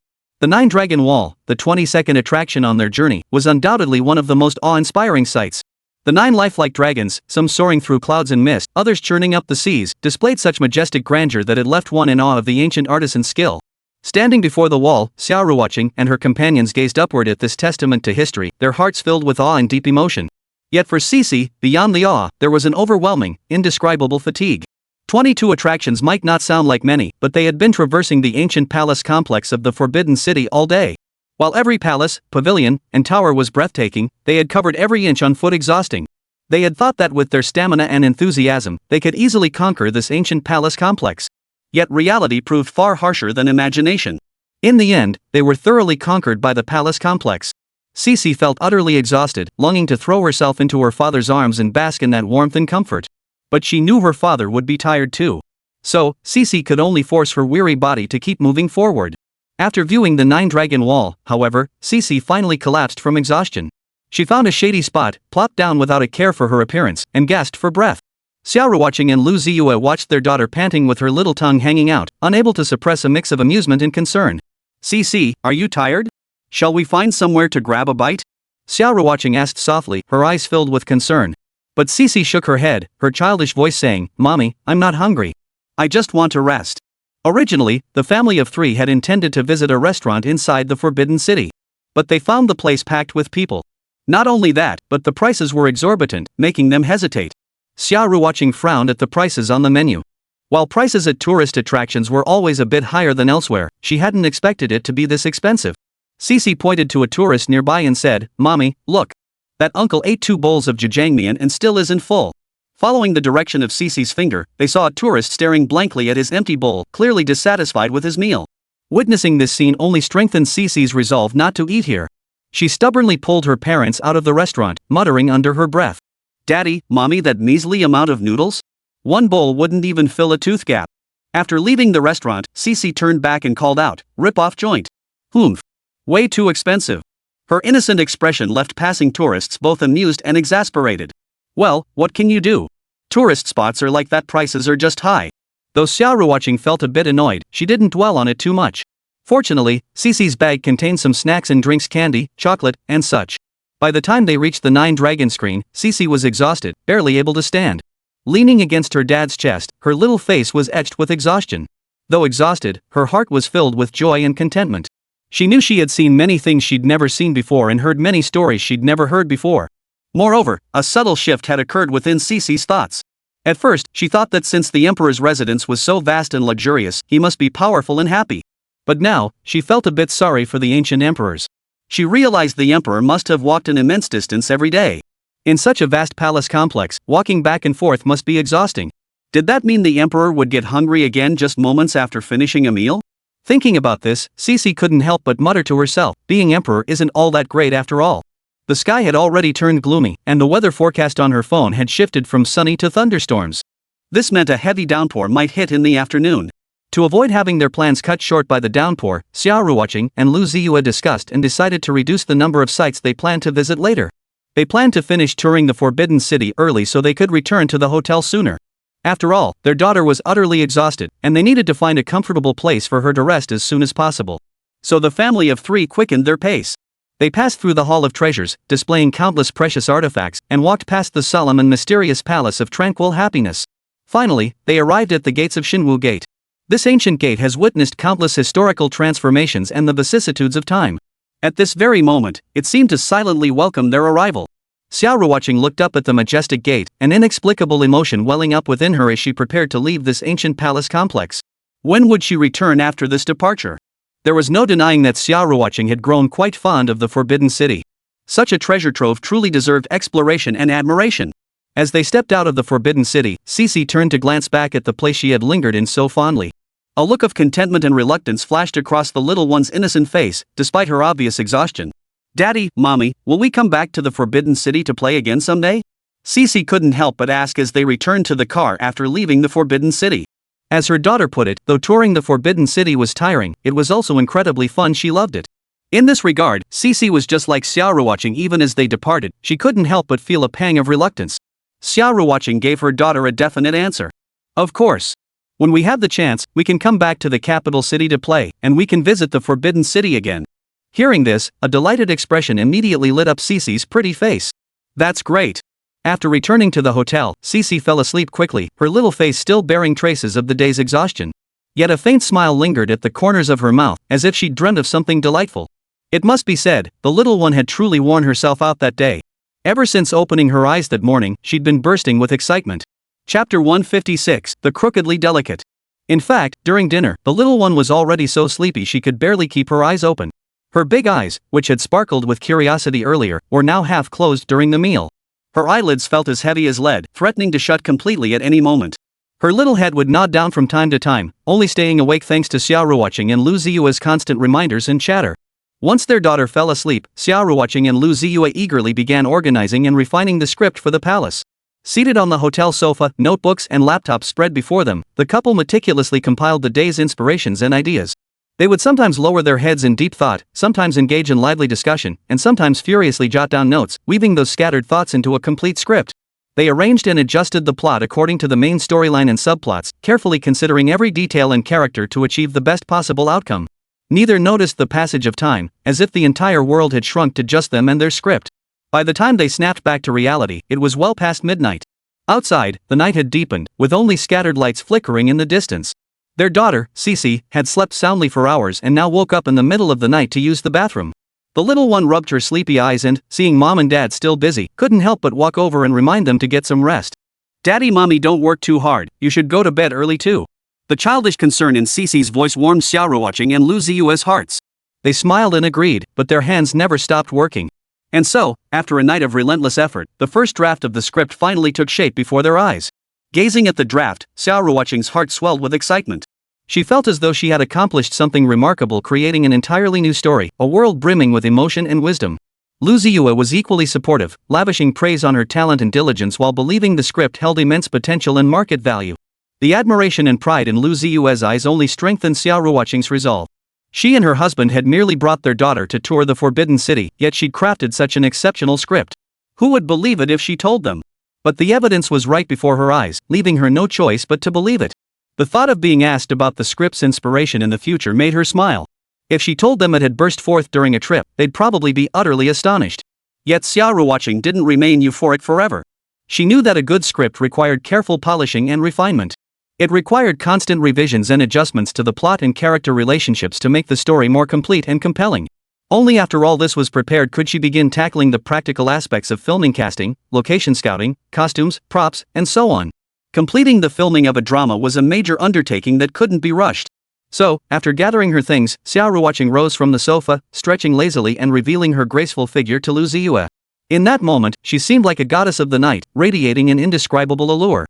The Nine-Dragon Wall, the 22nd attraction on their journey, was undoubtedly one of the most awe-inspiring sights. The 9 lifelike dragons, some soaring through clouds and mist, others churning up the seas, displayed such majestic grandeur that it left one in awe of the ancient artisan's skill. Standing before the wall, Xia Ruoqing and her companions gazed upward at this testament to history, their hearts filled with awe and deep emotion. Yet for Xixi, beyond the awe, there was an overwhelming, indescribable fatigue. 22 attractions might not sound like many, but they had been traversing the ancient palace complex of the Forbidden City all day. While every palace, pavilion, and tower was breathtaking, they had covered every inch on foot, exhausting. They had thought that with their stamina and enthusiasm, they could easily conquer this ancient palace complex. Yet reality proved far harsher than imagination. In the end, they were thoroughly conquered by the palace complex. Xixi felt utterly exhausted, longing to throw herself into her father's arms and bask in that warmth and comfort. But she knew her father would be tired too. So, Xixi could only force her weary body to keep moving forward. After viewing the Nine-Dragon Wall, however, Xixi finally collapsed from exhaustion. She found a shady spot, plopped down without a care for her appearance, and gasped for breath. Xia Ruoqing and Lu Ziye watched their daughter panting with her little tongue hanging out, unable to suppress a mix of amusement and concern. "Xixi, are you tired? Shall we find somewhere to grab a bite?" Xia Ruoqing asked softly, her eyes filled with concern. But Xixi shook her head, her childish voice saying, "Mommy, I'm not hungry. I just want to rest." Originally, the family of 3 had intended to visit a restaurant inside the Forbidden City. But they found the place packed with people. Not only that, but the prices were exorbitant, making them hesitate. Xia Ruoqing frowned at the prices on the menu. While prices at tourist attractions were always a bit higher than elsewhere, she hadn't expected it to be this expensive. Xixi pointed to a tourist nearby and said, "Mommy, look. That uncle ate 2 bowls of jajangmyeon and still isn't full." Following the direction of Xixi's finger, they saw a tourist staring blankly at his empty bowl, clearly dissatisfied with his meal. Witnessing this scene only strengthened Xixi's resolve not to eat here. She stubbornly pulled her parents out of the restaurant, muttering under her breath, "Daddy, Mommy, that measly amount of noodles? 1 bowl wouldn't even fill a tooth gap." After leaving the restaurant, Xixi turned back and called out, "Rip-off joint. Humph. Way too expensive." Her innocent expression left passing tourists both amused and exasperated. Well, what can you do? Tourist spots are like that, prices are just high. Though Xia Ruoqing felt a bit annoyed, she didn't dwell on it too much. Fortunately, Xixi's bag contained some snacks and drinks, candy, chocolate, and such. By the time they reached the Nine-Dragon screen, Xixi was exhausted, barely able to stand. Leaning against her dad's chest, her little face was etched with exhaustion. Though exhausted, her heart was filled with joy and contentment. She knew she had seen many things she'd never seen before and heard many stories she'd never heard before. Moreover, a subtle shift had occurred within Xixi's thoughts. At first, she thought that since the emperor's residence was so vast and luxurious, he must be powerful and happy. But now, she felt a bit sorry for the ancient emperors. She realized the emperor must have walked an immense distance every day. In such a vast palace complex, walking back and forth must be exhausting. Did that mean the emperor would get hungry again just moments after finishing a meal? Thinking about this, Xixi couldn't help but mutter to herself, being emperor isn't all that great after all. The sky had already turned gloomy, and the weather forecast on her phone had shifted from sunny to thunderstorms. This meant a heavy downpour might hit in the afternoon. To avoid having their plans cut short by the downpour, Xia Ruoqing and Lu Ziye discussed and decided to reduce the number of sites they planned to visit later. They planned to finish touring the Forbidden City early so they could return to the hotel sooner. After all, their daughter was utterly exhausted, and they needed to find a comfortable place for her to rest as soon as possible. So the family of three quickened their pace. They passed through the Hall of Treasures, displaying countless precious artifacts, and walked past the solemn and mysterious Palace of Tranquil Happiness. Finally, they arrived at the gates of Xinwu Gate. This ancient gate has witnessed countless historical transformations and the vicissitudes of time. At this very moment, it seemed to silently welcome their arrival. Xia Ruoqing looked up at the majestic gate, an inexplicable emotion welling up within her as she prepared to leave this ancient palace complex. When would she return after this departure? There was no denying that Xia Ruoqing had grown quite fond of the Forbidden City. Such a treasure trove truly deserved exploration and admiration. As they stepped out of the Forbidden City, Xixi turned to glance back at the place she had lingered in so fondly. A look of contentment and reluctance flashed across the little one's innocent face, despite her obvious exhaustion. "Daddy, Mommy, will we come back to the Forbidden City to play again someday?" Xixi couldn't help but ask as they returned to the car after leaving the Forbidden City. As her daughter put it, though touring the Forbidden City was tiring, it was also incredibly fun. She loved it. In this regard, Xixi was just like Xia Ruoqing. Even as they departed, she couldn't help but feel a pang of reluctance. Xia Ruoqing gave her daughter a definite answer. "Of course. When we have the chance, we can come back to the capital city to play, and we can visit the Forbidden City again." Hearing this, a delighted expression immediately lit up Xixi's pretty face. "That's great." After returning to the hotel, Xixi fell asleep quickly, her little face still bearing traces of the day's exhaustion. Yet a faint smile lingered at the corners of her mouth, as if she'd dreamt of something delightful. It must be said, the little one had truly worn herself out that day. Ever since opening her eyes that morning, she'd been bursting with excitement. Chapter 156, The Crookedly Delicate. In fact, during dinner, the little one was already so sleepy she could barely keep her eyes open. Her big eyes, which had sparkled with curiosity earlier, were now half closed during the meal. Her eyelids felt as heavy as lead, threatening to shut completely at any moment. Her little head would nod down from time to time, only staying awake thanks to Xia Ruoqing and Lu Ziye's constant reminders and chatter. Once their daughter fell asleep, Xia Ruoqing and Lu Ziye eagerly began organizing and refining the script for the palace. Seated on the hotel sofa, notebooks and laptops spread before them, the couple meticulously compiled the day's inspirations and ideas. They would sometimes lower their heads in deep thought, sometimes engage in lively discussion, and sometimes furiously jot down notes, weaving those scattered thoughts into a complete script. They arranged and adjusted the plot according to the main storyline and subplots, carefully considering every detail and character to achieve the best possible outcome. Neither noticed the passage of time, as if the entire world had shrunk to just them and their script. By the time they snapped back to reality, it was well past midnight. Outside, the night had deepened, with only scattered lights flickering in the distance. Their daughter, Xixi, had slept soundly for hours and now woke up in the middle of the night to use the bathroom. The little one rubbed her sleepy eyes and, seeing Mom and Dad still busy, couldn't help but walk over and remind them to get some rest. "Daddy, Mommy, don't work too hard, you should go to bed early too." The childish concern in Xixi's voice warmed Xia Ruoqing and Lu Ziye's hearts. They smiled and agreed, but their hands never stopped working. And so, after a night of relentless effort, the first draft of the script finally took shape before their eyes. Gazing at the draft, Xia Ruoqing's heart swelled with excitement. She felt as though she had accomplished something remarkable, creating an entirely new story, a world brimming with emotion and wisdom. Lu Ziye was equally supportive, lavishing praise on her talent and diligence while believing the script held immense potential and market value. The admiration and pride in Lu Ziye's eyes only strengthened Xia Ruoqing's resolve. She and her husband had merely brought their daughter to tour the Forbidden City, yet she'd crafted such an exceptional script. Who would believe it if she told them? But the evidence was right before her eyes, leaving her no choice but to believe it. The thought of being asked about the script's inspiration in the future made her smile. If she told them it had burst forth during a trip, they'd probably be utterly astonished. Yet Xia Ruoqing didn't remain euphoric forever. She knew that a good script required careful polishing and refinement. It required constant revisions and adjustments to the plot and character relationships to make the story more complete and compelling. Only after all this was prepared could she begin tackling the practical aspects of filming, casting, location scouting, costumes, props, and so on. Completing the filming of a drama was a major undertaking that couldn't be rushed. So, after gathering her things, Xia Ruoqing rose from the sofa, stretching lazily and revealing her graceful figure to Lu Ziye. In that moment, she seemed like a goddess of the night, radiating an indescribable allure.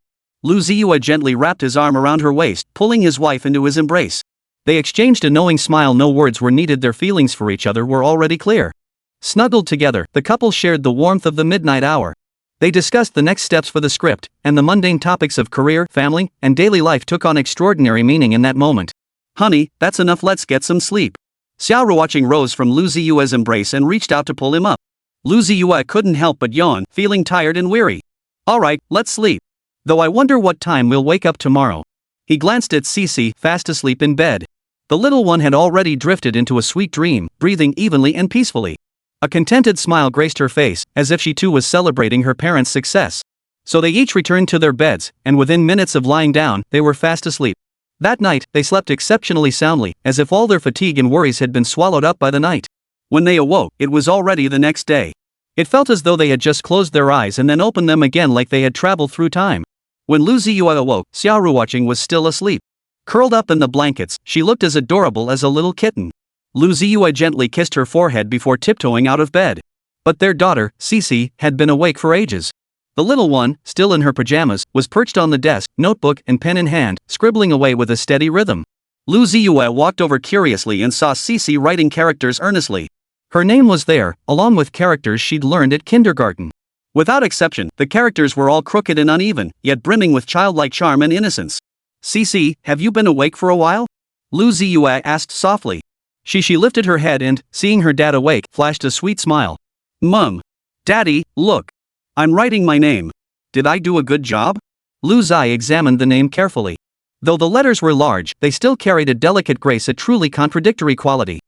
Lu Ziye gently wrapped his arm around her waist, pulling his wife into his embrace. They exchanged a knowing smile. No words were needed, their feelings for each other were already clear. Snuggled together, the couple shared the warmth of the midnight hour. They discussed the next steps for the script, and the mundane topics of career, family, and daily life took on extraordinary meaning in that moment. "Honey, that's enough, let's get some sleep." Xia Ruoqing rose from Lu Ziye's embrace and reached out to pull him up. Lu Ziye couldn't help but yawn, feeling tired and weary. "Alright, let's sleep. Though I wonder what time we'll wake up tomorrow." He glanced at Xixi, fast asleep in bed. The little one had already drifted into a sweet dream, breathing evenly and peacefully. A contented smile graced her face, as if she too was celebrating her parents' success. So they each returned to their beds, and within minutes of lying down, they were fast asleep. That night, they slept exceptionally soundly, as if all their fatigue and worries had been swallowed up by the night. When they awoke, it was already the next day. It felt as though they had just closed their eyes and then opened them again, like they had traveled through time. When Lu Ziye awoke, Xia Ruoqing was still asleep. Curled up in the blankets, she looked as adorable as a little kitten. Lu Ziye gently kissed her forehead before tiptoeing out of bed. But their daughter, Xixi, had been awake for ages. The little one, still in her pajamas, was perched on the desk, notebook and pen in hand, scribbling away with a steady rhythm. Lu Ziye walked over curiously and saw Xixi writing characters earnestly. Her name was there, along with characters she'd learned at kindergarten. Without exception, the characters were all crooked and uneven, yet brimming with childlike charm and innocence. "Xixi, have you been awake for a while?" Lu Ziye asked softly. Xixi lifted her head and, seeing her dad awake, flashed a sweet smile. "Mum. Daddy, look. I'm writing my name. Did I do a good job?" Lu Ziye examined the name carefully. Though the letters were large, they still carried a delicate grace, a truly contradictory quality.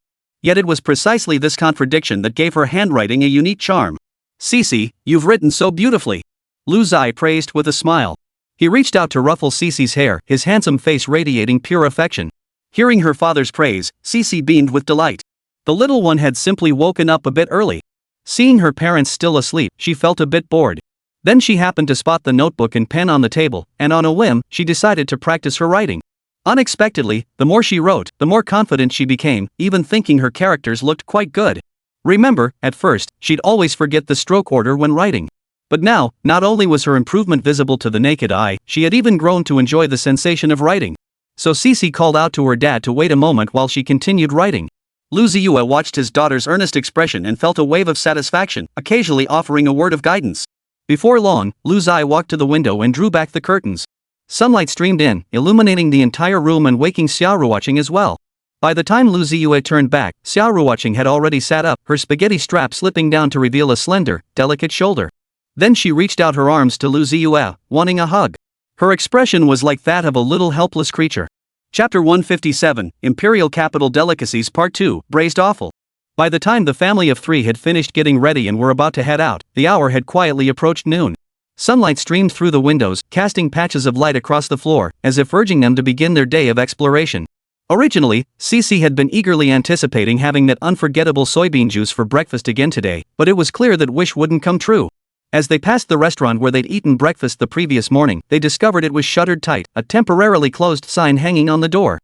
Yet it was precisely this contradiction that gave her handwriting a unique charm. "Xixi, you've written so beautifully," Lu Ziye praised with a smile. He reached out to ruffle Xixi's hair, his handsome face radiating pure affection. Hearing her father's praise, Xixi beamed with delight. The little one had simply woken up a bit early. Seeing her parents still asleep, she felt a bit bored. Then she happened to spot the notebook and pen on the table, and on a whim, she decided to practice her writing. Unexpectedly, the more she wrote, the more confident she became, even thinking her characters looked quite good. Remember, at first, she'd always forget the stroke order when writing. But now, not only was her improvement visible to the naked eye, she had even grown to enjoy the sensation of writing. So Xixi called out to her dad to wait a moment while she continued writing. Lu Ziye watched his daughter's earnest expression and felt a wave of satisfaction, occasionally offering a word of guidance. Before long, Lu Ziye walked to the window and drew back the curtains. Sunlight streamed in, illuminating the entire room and waking Xia Ruoqing as well. By the time Lu Ziye turned back, Xia Ruoqing had already sat up, her spaghetti strap slipping down to reveal a slender, delicate shoulder. Then she reached out her arms to Lu Ziye, wanting a hug. Her expression was like that of a little helpless creature. Chapter 157, Imperial Capital Delicacies Part 2, Braised Offal. By the time the family of three had finished getting ready and were about to head out, the hour had quietly approached noon. Sunlight streamed through the windows, casting patches of light across the floor, as if urging them to begin their day of exploration. Originally, Xixi had been eagerly anticipating having that unforgettable soybean juice for breakfast again today, but it was clear that wish wouldn't come true. As they passed the restaurant where they'd eaten breakfast the previous morning, they discovered it was shuttered tight, a temporarily closed sign hanging on the door.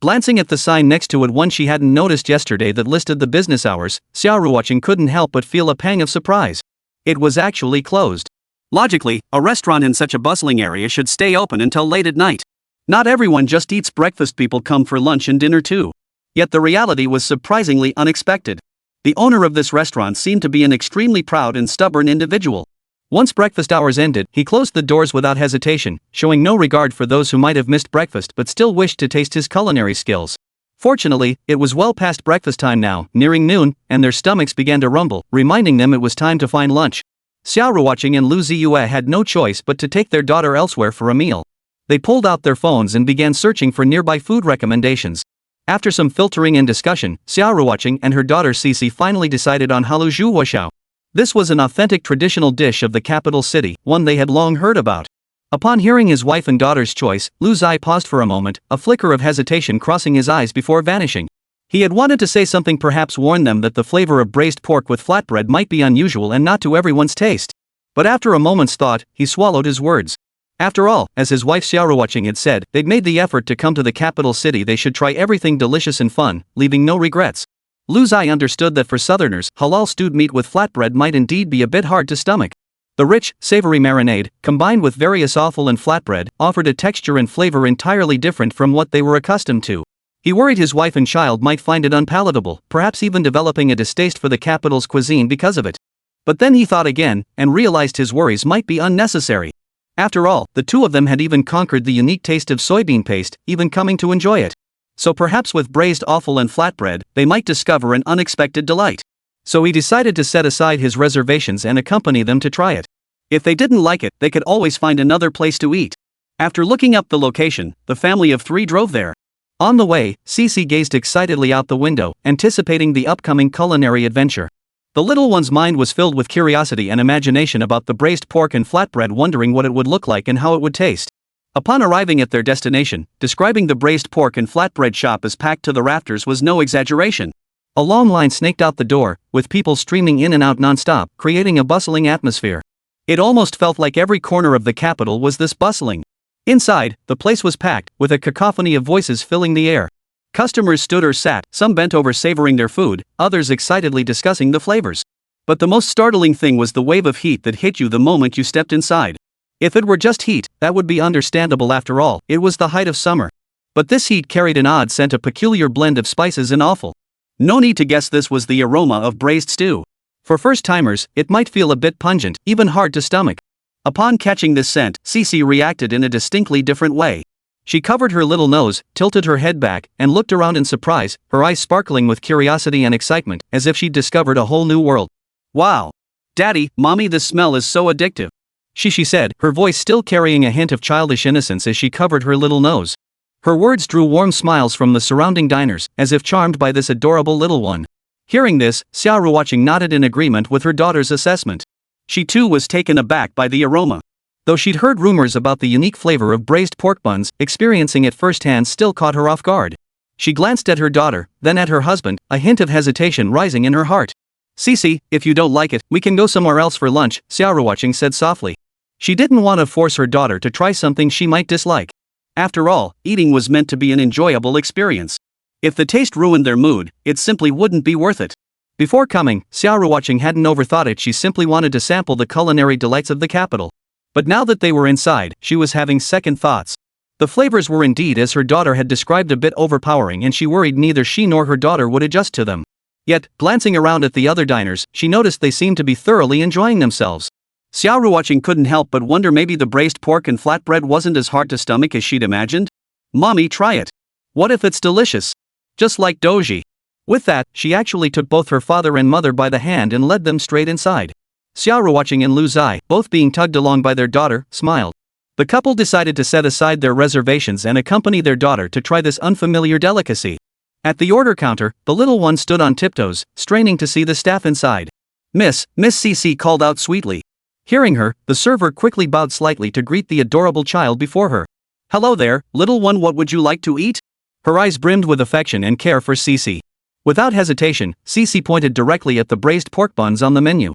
Glancing at the sign next to it, one she hadn't noticed yesterday that listed the business hours, Xia Ruoqing couldn't help but feel a pang of surprise. It was actually closed. Logically, a restaurant in such a bustling area should stay open until late at night. Not everyone just eats breakfast, people come for lunch and dinner too. Yet the reality was surprisingly unexpected. The owner of this restaurant seemed to be an extremely proud and stubborn individual. Once breakfast hours ended, he closed the doors without hesitation, showing no regard for those who might have missed breakfast but still wished to taste his culinary skills. Fortunately, it was well past breakfast time now, nearing noon, and their stomachs began to rumble, reminding them it was time to find lunch. Xia Ruoqing and Lu Ziye had no choice but to take their daughter elsewhere for a meal. They pulled out their phones and began searching for nearby food recommendations. After some filtering and discussion, Xia Ruoqing and her daughter Xixi finally decided on halu zhuoshao. This was an authentic traditional dish of the capital city, one they had long heard about. Upon hearing his wife and daughter's choice, Lu Ziye paused for a moment, a flicker of hesitation crossing his eyes before vanishing. He had wanted to say something, perhaps warn them that the flavor of braised pork with flatbread might be unusual and not to everyone's taste. But after a moment's thought, he swallowed his words. After all, as his wife Xia Ruoqing had said, they'd made the effort to come to the capital city, they should try everything delicious and fun, leaving no regrets. Lu Ziye understood that for southerners, halal stewed meat with flatbread might indeed be a bit hard to stomach. The rich, savory marinade, combined with various offal and flatbread, offered a texture and flavor entirely different from what they were accustomed to. He worried his wife and child might find it unpalatable, perhaps even developing a distaste for the capital's cuisine because of it. But then he thought again, and realized his worries might be unnecessary. After all, the two of them had even conquered the unique taste of soybean paste, even coming to enjoy it. So perhaps with braised offal and flatbread, they might discover an unexpected delight. So he decided to set aside his reservations and accompany them to try it. If they didn't like it, they could always find another place to eat. After looking up the location, the family of 3 drove there. On the way, Xixi gazed excitedly out the window, anticipating the upcoming culinary adventure. The little one's mind was filled with curiosity and imagination about the braised pork and flatbread, wondering what it would look like and how it would taste. Upon arriving at their destination, describing the braised pork and flatbread shop as packed to the rafters was no exaggeration. A long line snaked out the door, with people streaming in and out non-stop, creating a bustling atmosphere. It almost felt like every corner of the capital was this bustling. Inside, the place was packed, with a cacophony of voices filling the air. Customers stood or sat, some bent over savoring their food, others excitedly discussing the flavors. But the most startling thing was the wave of heat that hit you the moment you stepped inside. If it were just heat, that would be understandable after all, it was the height of summer. But this heat carried an odd scent, a peculiar blend of spices and offal. No need to guess this was the aroma of braised stew. For first-timers, it might feel a bit pungent, even hard to stomach. Upon catching this scent, Xixi reacted in a distinctly different way. She covered her little nose, tilted her head back, and looked around in surprise, her eyes sparkling with curiosity and excitement, as if she'd discovered a whole new world. "Wow! Daddy, Mommy, this smell is so addictive," Xixi said, her voice still carrying a hint of childish innocence as she covered her little nose. Her words drew warm smiles from the surrounding diners, as if charmed by this adorable little one. Hearing this, Xia Ruoqing nodded in agreement with her daughter's assessment. She too was taken aback by the aroma. Though she'd heard rumors about the unique flavor of braised pork buns, experiencing it firsthand still caught her off guard. She glanced at her daughter, then at her husband, a hint of hesitation rising in her heart. "Xixi, if you don't like it, we can go somewhere else for lunch," Xia Ruoqing said softly. She didn't want to force her daughter to try something she might dislike. After all, eating was meant to be an enjoyable experience. If the taste ruined their mood, it simply wouldn't be worth it. Before coming, Xia Ruoqing hadn't overthought it, she simply wanted to sample the culinary delights of the capital. But now that they were inside, she was having second thoughts. The flavors were indeed, as her daughter had described, a bit overpowering, and she worried neither she nor her daughter would adjust to them. Yet, glancing around at the other diners, she noticed they seemed to be thoroughly enjoying themselves. Xia Ruoqing couldn't help but wonder maybe the braised pork and flatbread wasn't as hard to stomach as she'd imagined. "Mommy, try it. What if it's delicious? Just like doji." With that, she actually took both her father and mother by the hand and led them straight inside. Xia Ruoqing and Lu Ziye, both being tugged along by their daughter, smiled. The couple decided to set aside their reservations and accompany their daughter to try this unfamiliar delicacy. At the order counter, the little one stood on tiptoes, straining to see the staff inside. Miss Xixi called out sweetly. Hearing her, the server quickly bowed slightly to greet the adorable child before her. "Hello there, little one, what would you like to eat?" Her eyes brimmed with affection and care for Xixi. Without hesitation, Xixi pointed directly at the braised pork buns on the menu.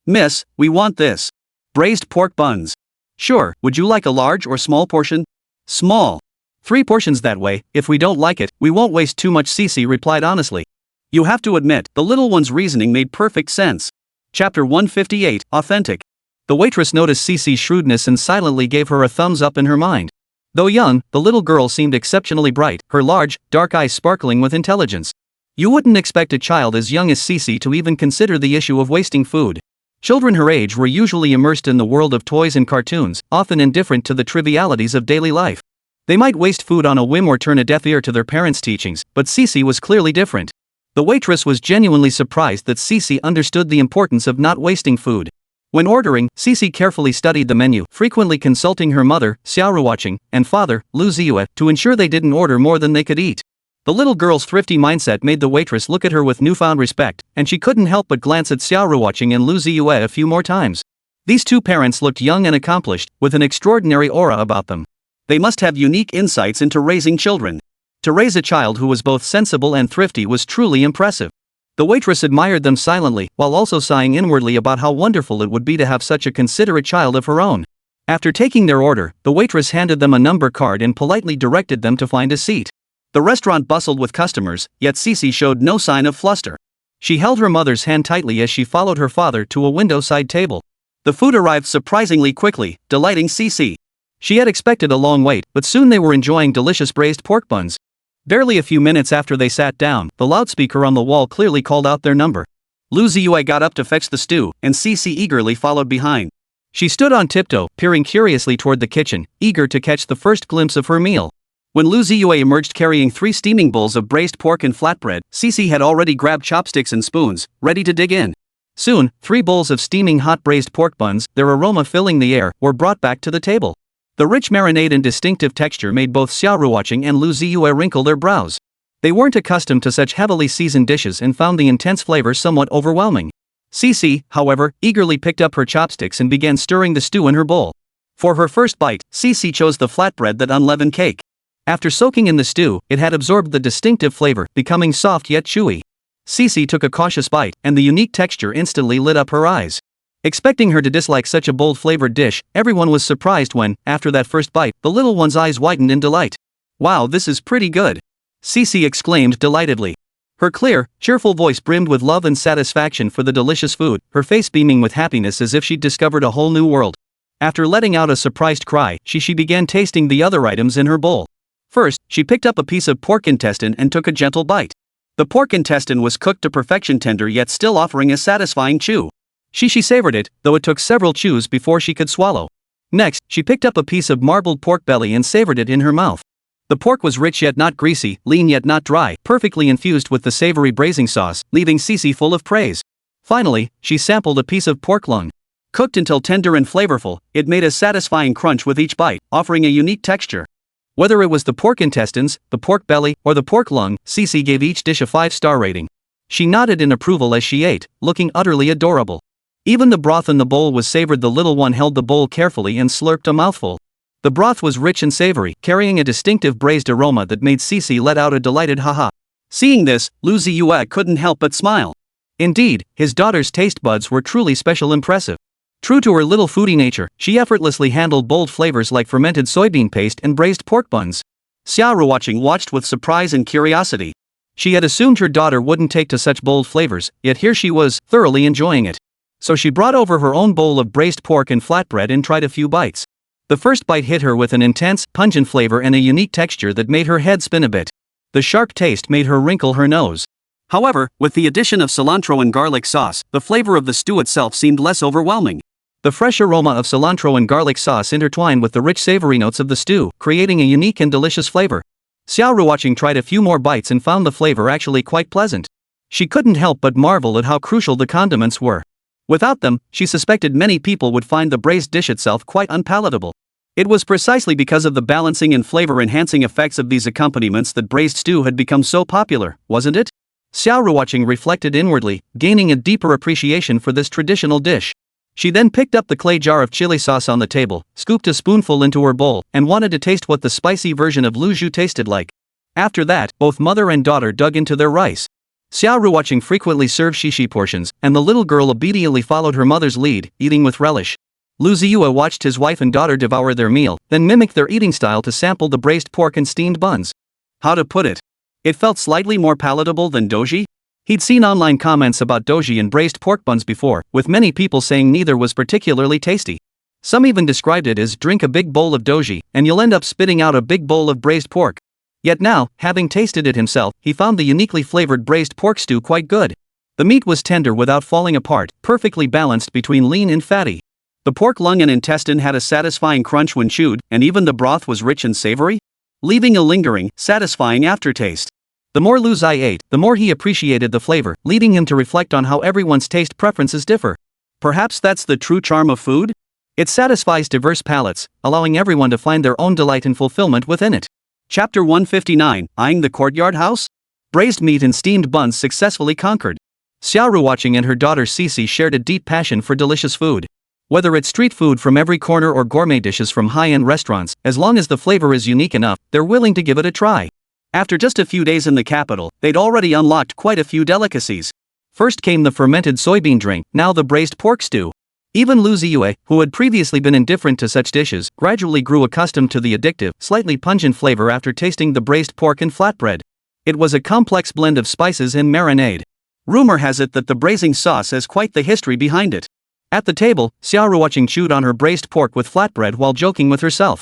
"Miss, we want this. Braised pork buns." "Sure, would you like a large or small portion?" "Small. 3 portions that way, if we don't like it, we won't waste too much," Xixi replied honestly. You have to admit, the little one's reasoning made perfect sense. Chapter 158, Authentic. The waitress noticed Xixi's shrewdness and silently gave her a thumbs up in her mind. Though young, the little girl seemed exceptionally bright, her large, dark eyes sparkling with intelligence. You wouldn't expect a child as young as Xixi to even consider the issue of wasting food. Children her age were usually immersed in the world of toys and cartoons, often indifferent to the trivialities of daily life. They might waste food on a whim or turn a deaf ear to their parents' teachings, but Xixi was clearly different. The waitress was genuinely surprised that Xixi understood the importance of not wasting food. When ordering, Xixi carefully studied the menu, frequently consulting her mother, Xia Ruoqing, and father, Lu Ziye, to ensure they didn't order more than they could eat. The little girl's thrifty mindset made the waitress look at her with newfound respect, and she couldn't help but glance at Xia Ruoqing and Lu Ziye a few more times. These two parents looked young and accomplished, with an extraordinary aura about them. They must have unique insights into raising children. To raise a child who was both sensible and thrifty was truly impressive. The waitress admired them silently, while also sighing inwardly about how wonderful it would be to have such a considerate child of her own. After taking their order, the waitress handed them a number card and politely directed them to find a seat. The restaurant bustled with customers, yet Xixi showed no sign of fluster. She held her mother's hand tightly as she followed her father to a window-side table. The food arrived surprisingly quickly, delighting Xixi. She had expected a long wait, but soon they were enjoying delicious braised pork buns. Barely a few minutes after they sat down, the loudspeaker on the wall clearly called out their number. Lu Ziye got up to fetch the stew, and Xixi eagerly followed behind. She stood on tiptoe, peering curiously toward the kitchen, eager to catch the first glimpse of her meal. When Lu Ziye emerged carrying 3 steaming bowls of braised pork and flatbread, Xixi had already grabbed chopsticks and spoons, ready to dig in. Soon, 3 bowls of steaming hot braised pork buns, their aroma filling the air, were brought back to the table. The rich marinade and distinctive texture made both Xia Ruoqing and Lu Ziye wrinkle their brows. They weren't accustomed to such heavily seasoned dishes and found the intense flavor somewhat overwhelming. Xixi, however, eagerly picked up her chopsticks and began stirring the stew in her bowl. For her first bite, Xixi chose the flatbread that unleavened cake. After soaking in the stew, it had absorbed the distinctive flavor, becoming soft yet chewy. Xixi took a cautious bite, and the unique texture instantly lit up her eyes. Expecting her to dislike such a bold flavored dish, everyone was surprised when, after that first bite, the little one's eyes widened in delight. "Wow, this is pretty good," Xixi exclaimed delightedly. Her clear, cheerful voice brimmed with love and satisfaction for the delicious food, her face beaming with happiness as if she'd discovered a whole new world. After letting out a surprised cry, she began tasting the other items in her bowl. First, she picked up a piece of pork intestine and took a gentle bite. The pork intestine was cooked to perfection, tender yet still offering a satisfying chew. She savored it, though it took several chews before she could swallow. Next, she picked up a piece of marbled pork belly and savored it in her mouth. The pork was rich yet not greasy, lean yet not dry, perfectly infused with the savory braising sauce, leaving Xixi full of praise. Finally, she sampled a piece of pork lung. Cooked until tender and flavorful, it made a satisfying crunch with each bite, offering a unique texture. Whether it was the pork intestines, the pork belly, or the pork lung, Xixi gave each dish a 5-star rating. She nodded in approval as she ate, looking utterly adorable. Even the broth in the bowl was savored. The little one held the bowl carefully and slurped a mouthful. The broth was rich and savory, carrying a distinctive braised aroma that made Xixi let out a delighted haha. Seeing this, Lu Ziye couldn't help but smile. Indeed, his daughter's taste buds were truly special impressive. True to her little foodie nature, she effortlessly handled bold flavors like fermented soybean paste and braised pork buns. Xia Ruoqing watched with surprise and curiosity. She had assumed her daughter wouldn't take to such bold flavors, yet here she was, thoroughly enjoying it. So she brought over her own bowl of braised pork and flatbread and tried a few bites. The first bite hit her with an intense, pungent flavor and a unique texture that made her head spin a bit. The sharp taste made her wrinkle her nose. However, with the addition of cilantro and garlic sauce, the flavor of the stew itself seemed less overwhelming. The fresh aroma of cilantro and garlic sauce intertwined with the rich savory notes of the stew, creating a unique and delicious flavor. Xia Ruoqing tried a few more bites and found the flavor actually quite pleasant. She couldn't help but marvel at how crucial the condiments were. Without them, she suspected many people would find the braised dish itself quite unpalatable. It was precisely because of the balancing and flavor-enhancing effects of these accompaniments that braised stew had become so popular, wasn't it? Xia Ruoqing reflected inwardly, gaining a deeper appreciation for this traditional dish. She then picked up the clay jar of chili sauce on the table, scooped a spoonful into her bowl, and wanted to taste what the spicy version of Lu Ziye tasted like. After that, both mother and daughter dug into their rice. Xia Ruoqing frequently served Xixi portions, and the little girl obediently followed her mother's lead, eating with relish. Lu Ziye watched his wife and daughter devour their meal, then mimicked their eating style to sample the braised pork and steamed buns. How to put it? It felt slightly more palatable than doji? He'd seen online comments about doji and braised pork buns before, with many people saying neither was particularly tasty. Some even described it as drink a big bowl of doji, and you'll end up spitting out a big bowl of braised pork. Yet now, having tasted it himself, he found the uniquely flavored braised pork stew quite good. The meat was tender without falling apart, perfectly balanced between lean and fatty. The pork lung and intestine had a satisfying crunch when chewed, and even the broth was rich and savory, leaving a lingering, satisfying aftertaste. The more Lu Ziye ate, the more he appreciated the flavor, leading him to reflect on how everyone's taste preferences differ. Perhaps that's the true charm of food? It satisfies diverse palates, allowing everyone to find their own delight and fulfillment within it. Chapter 159, Eyeing the Courtyard House? Braised meat and steamed buns successfully conquered. Xia Ruoqing and her daughter Xixi shared a deep passion for delicious food. Whether it's street food from every corner or gourmet dishes from high-end restaurants, as long as the flavor is unique enough, they're willing to give it a try. After just a few days in the capital, they'd already unlocked quite a few delicacies. First came the fermented soybean drink, now the braised pork stew. Even Lu Ziye, who had previously been indifferent to such dishes, gradually grew accustomed to the addictive, slightly pungent flavor after tasting the braised pork and flatbread. It was a complex blend of spices and marinade. Rumor has it that the braising sauce has quite the history behind it. At the table, Xia Ruoqing chewed on her braised pork with flatbread while joking with herself.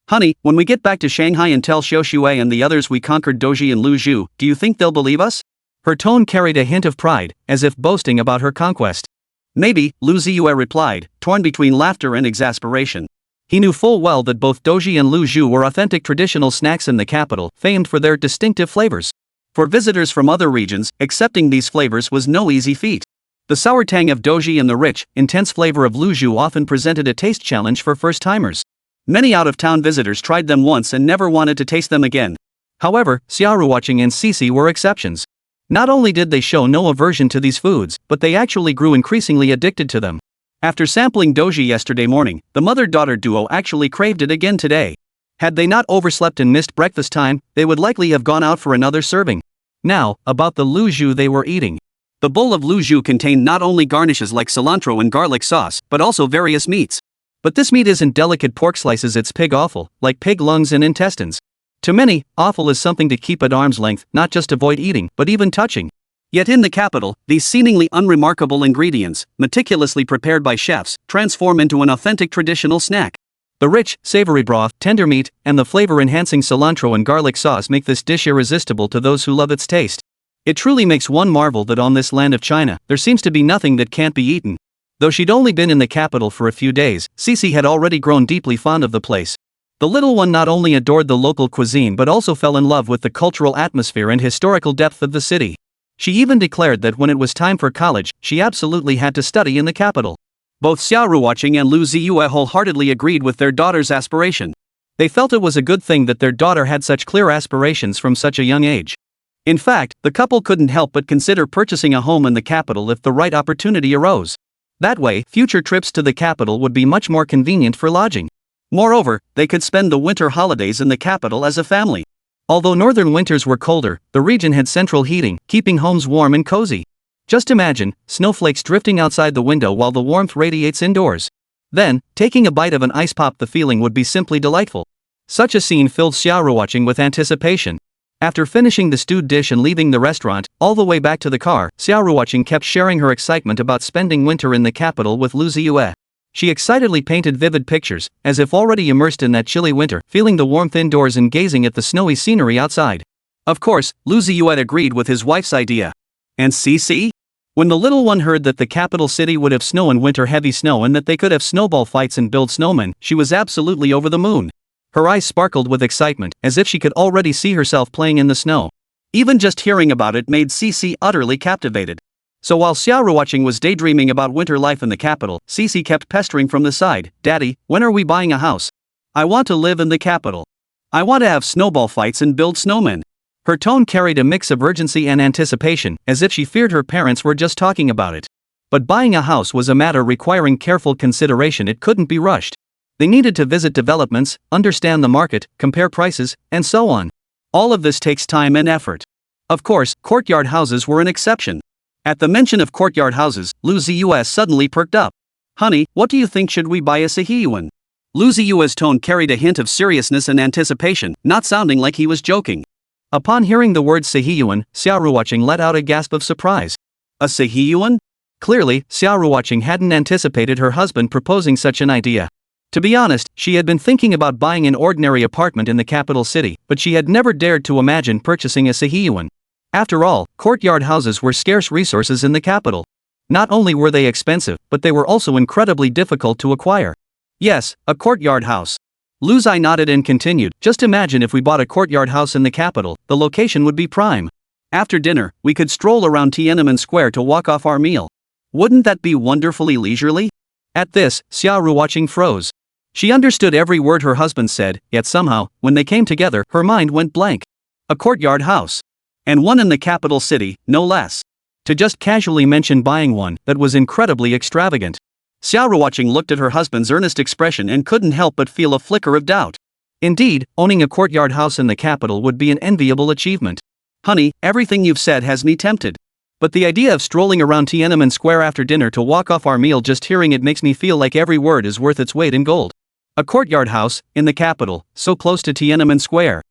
Honey, when we get back to Shanghai and tell Xiao Shui and the others we conquered Doji and Lu Ziye, do you think they'll believe us? Her tone carried a hint of pride, as if boasting about her conquest. Maybe, Lu Ziye replied, torn between laughter and exasperation. He knew full well that both Doji and Lu Ziye were authentic traditional snacks in the capital, famed for their distinctive flavors. For visitors from other regions, accepting these flavors was no easy feat. The sour tang of Doji and the rich, intense flavor of Lu Ziye often presented a taste challenge for first-timers. Many out-of-town visitors tried them once and never wanted to taste them again. However, Xia Ruoqing and Xixi were exceptions. Not only did they show no aversion to these foods, but they actually grew increasingly addicted to them. After sampling Doji yesterday morning, the mother-daughter duo actually craved it again today. Had they not overslept and missed breakfast time, they would likely have gone out for another serving. Now, about the Lu Ziye they were eating. The bowl of Lu Ziye contained not only garnishes like cilantro and garlic sauce, but also various meats. But this meat isn't delicate pork slices, it's pig offal, like pig lungs and intestines. To many, offal is something to keep at arm's length, not just avoid eating, but even touching. Yet in the capital, these seemingly unremarkable ingredients, meticulously prepared by chefs, transform into an authentic traditional snack. The rich, savory broth, tender meat, and the flavor-enhancing cilantro and garlic sauce make this dish irresistible to those who love its taste. It truly makes one marvel that on this land of China, there seems to be nothing that can't be eaten. Though she'd only been in the capital for a few days, Xixi had already grown deeply fond of the place. The little one not only adored the local cuisine but also fell in love with the cultural atmosphere and historical depth of the city. She even declared that when it was time for college, she absolutely had to study in the capital. Both Xia Ruoqing and Lu Ziye wholeheartedly agreed with their daughter's aspiration. They felt it was a good thing that their daughter had such clear aspirations from such a young age. In fact, the couple couldn't help but consider purchasing a home in the capital if the right opportunity arose. That way, future trips to the capital would be much more convenient for lodging. Moreover, they could spend the winter holidays in the capital as a family. Although northern winters were colder, the region had central heating, keeping homes warm and cozy. Just imagine, snowflakes drifting outside the window while the warmth radiates indoors. Then, taking a bite of an ice pop, the feeling would be simply delightful. Such a scene filled Xia Ruoqing with anticipation. After finishing the stewed dish and leaving the restaurant, all the way back to the car, Xia Ruoqing kept sharing her excitement about spending winter in the capital with Lu Ziye. She excitedly painted vivid pictures, as if already immersed in that chilly winter, feeling the warmth indoors and gazing at the snowy scenery outside. Of course, Lu Ziye agreed with his wife's idea. And Xixi? When the little one heard that the capital city would have snow in winter, heavy snow, and that they could have snowball fights and build snowmen, she was absolutely over the moon. Her eyes sparkled with excitement, as if she could already see herself playing in the snow. Even just hearing about it made Xixi utterly captivated. So while Xia Ruoqing was daydreaming about winter life in the capital, Xixi kept pestering from the side, "Daddy, when are we buying a house? I want to live in the capital. I want to have snowball fights and build snowmen." Her tone carried a mix of urgency and anticipation, as if she feared her parents were just talking about it. But buying a house was a matter requiring careful consideration. It couldn't be rushed. They needed to visit developments, understand the market, compare prices, and so on. All of this takes time and effort. Of course, courtyard houses were an exception. At the mention of courtyard houses, Lu Ziye suddenly perked up. "Honey, what do you think, should we buy a Xixi?" Lu Ziye's tone carried a hint of seriousness and anticipation, not sounding like he was joking. Upon hearing the word Xixi, Xia Ruoqing let out a gasp of surprise. A Xixi? Clearly, Xia Ruoqing hadn't anticipated her husband proposing such an idea. To be honest, she had been thinking about buying an ordinary apartment in the capital city, but she had never dared to imagine purchasing a Xixi. After all, courtyard houses were scarce resources in the capital. Not only were they expensive, but they were also incredibly difficult to acquire. Yes, a courtyard house. Lu Ziye nodded and continued, "Just imagine if we bought a courtyard house in the capital, the location would be prime. After dinner, we could stroll around Tiananmen Square to walk off our meal. Wouldn't that be wonderfully leisurely?" At this, Xia Ruoqing froze. She understood every word her husband said, yet somehow, when they came together, her mind went blank. A courtyard house. And one in the capital city, no less. To just casually mention buying one, that was incredibly extravagant. Xia Ruoqing looked at her husband's earnest expression and couldn't help but feel a flicker of doubt. Indeed, owning a courtyard house in the capital would be an enviable achievement. "Honey, everything you've said has me tempted. But the idea of strolling around Tiananmen Square after dinner to walk off our meal, just hearing it makes me feel like every word is worth its weight in gold. A courtyard house, in the capital, so close to Tiananmen Square.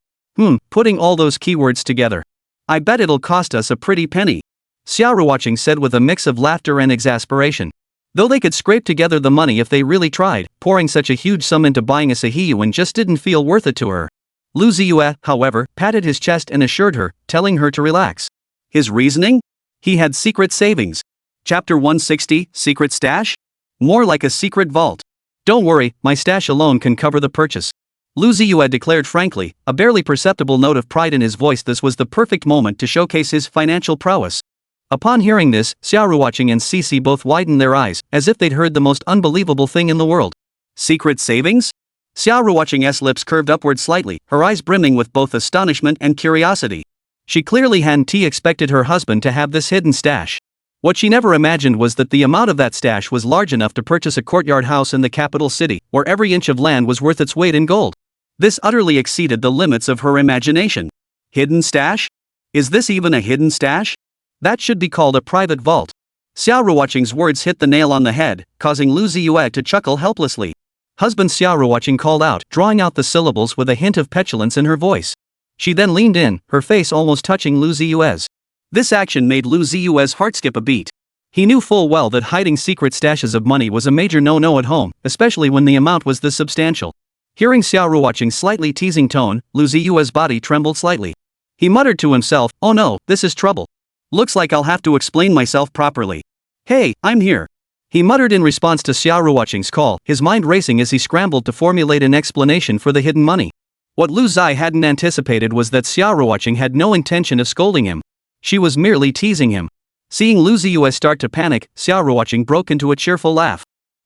Putting all those keywords together. I bet it'll cost us a pretty penny," Xia Ruoqing said with a mix of laughter and exasperation. Though they could scrape together the money if they really tried, pouring such a huge sum into buying a Sahyuan just didn't feel worth it to her. Lu Ziye, however, patted his chest and assured her, telling her to relax. His reasoning? He had secret savings. Chapter 160, Secret Stash? More like a secret vault. Don't worry, my stash alone can cover the purchase. Lu Ziye declared frankly, a barely perceptible note of pride in his voice. This was the perfect moment to showcase his financial prowess. Upon hearing this, Xia Ruoqing and Xixi both widened their eyes, as if they'd heard the most unbelievable thing in the world. Secret savings? Xia Ruoqing's lips curved upward slightly, her eyes brimming with both astonishment and curiosity. She clearly hadn't expected her husband to have this hidden stash. What she never imagined was that the amount of that stash was large enough to purchase a courtyard house in the capital city, where every inch of land was worth its weight in gold. This utterly exceeded the limits of her imagination. Hidden stash? Is this even a hidden stash? That should be called a private vault. Xia Ruoqing's words hit the nail on the head, causing Lu Ziye to chuckle helplessly. Husband, Xia Ruoqing called out, drawing out the syllables with a hint of petulance in her voice. She then leaned in, her face almost touching Lu Ziye's. This action made Lu Ziye's heart skip a beat. He knew full well that hiding secret stashes of money was a major no-no at home, especially when the amount was this substantial. Hearing Xia Ruoqing's slightly teasing tone, Lu Ziye's body trembled slightly. He muttered to himself, "Oh no, this is trouble. Looks like I'll have to explain myself properly. Hey, I'm here." He muttered in response to Xia Ruoqing's call, his mind racing as he scrambled to formulate an explanation for the hidden money. What Lu Ziye hadn't anticipated was that Xia Ruoqing had no intention of scolding him. She was merely teasing him. Seeing Lu Ziye start to panic, Xia Ruoqing broke into a cheerful laugh.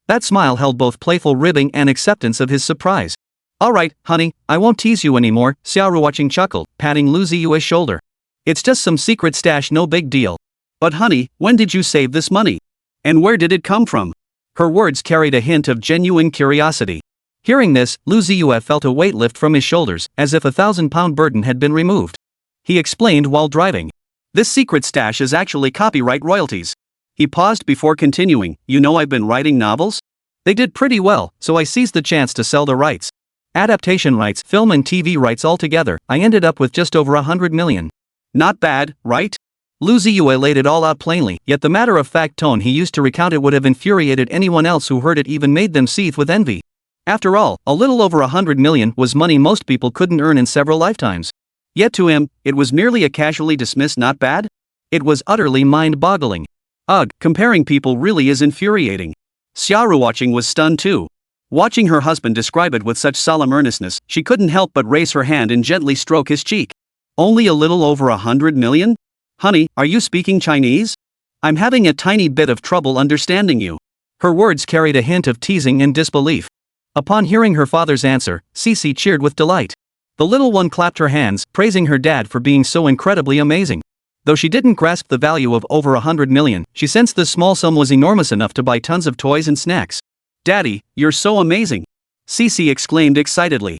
That smile held both playful ribbing and acceptance of his surprise. "Alright, honey, I won't tease you anymore," Xia Ruoqing chuckled, patting Lu Ziye's shoulder. "It's just some secret stash, no big deal. But honey, when did you save this money? And where did it come from?" Her words carried a hint of genuine curiosity. Hearing this, Lu Ziye felt a weight lift from his shoulders, as if a 1,000-pound burden had been removed. He explained while driving. "This secret stash is actually copyright royalties." He paused before continuing, "You know I've been writing novels? They did pretty well, so I seized the chance to sell the rights. Adaptation rights, film and TV rights altogether, I ended up with just over 100 million. Not bad, right?" Lu Ziye laid it all out plainly, yet the matter-of-fact tone he used to recount it would have infuriated anyone else who heard it, even made them seethe with envy. After all, a little over 100 million was money most people couldn't earn in several lifetimes. Yet to him, it was merely a casually dismissed not bad? It was utterly mind-boggling. Ugh, comparing people really is infuriating. Xia Ruoqing was stunned too. Watching her husband describe it with such solemn earnestness, she couldn't help but raise her hand and gently stroke his cheek. "Only a little over 100 million? Honey, are you speaking Chinese? I'm having a tiny bit of trouble understanding you." Her words carried a hint of teasing and disbelief. Upon hearing her father's answer, Xixi cheered with delight. The little one clapped her hands, praising her dad for being so incredibly amazing. Though she didn't grasp the value of over 100 million, she sensed this small sum was enormous enough to buy tons of toys and snacks. "Daddy, you're so amazing!" Xixi exclaimed excitedly.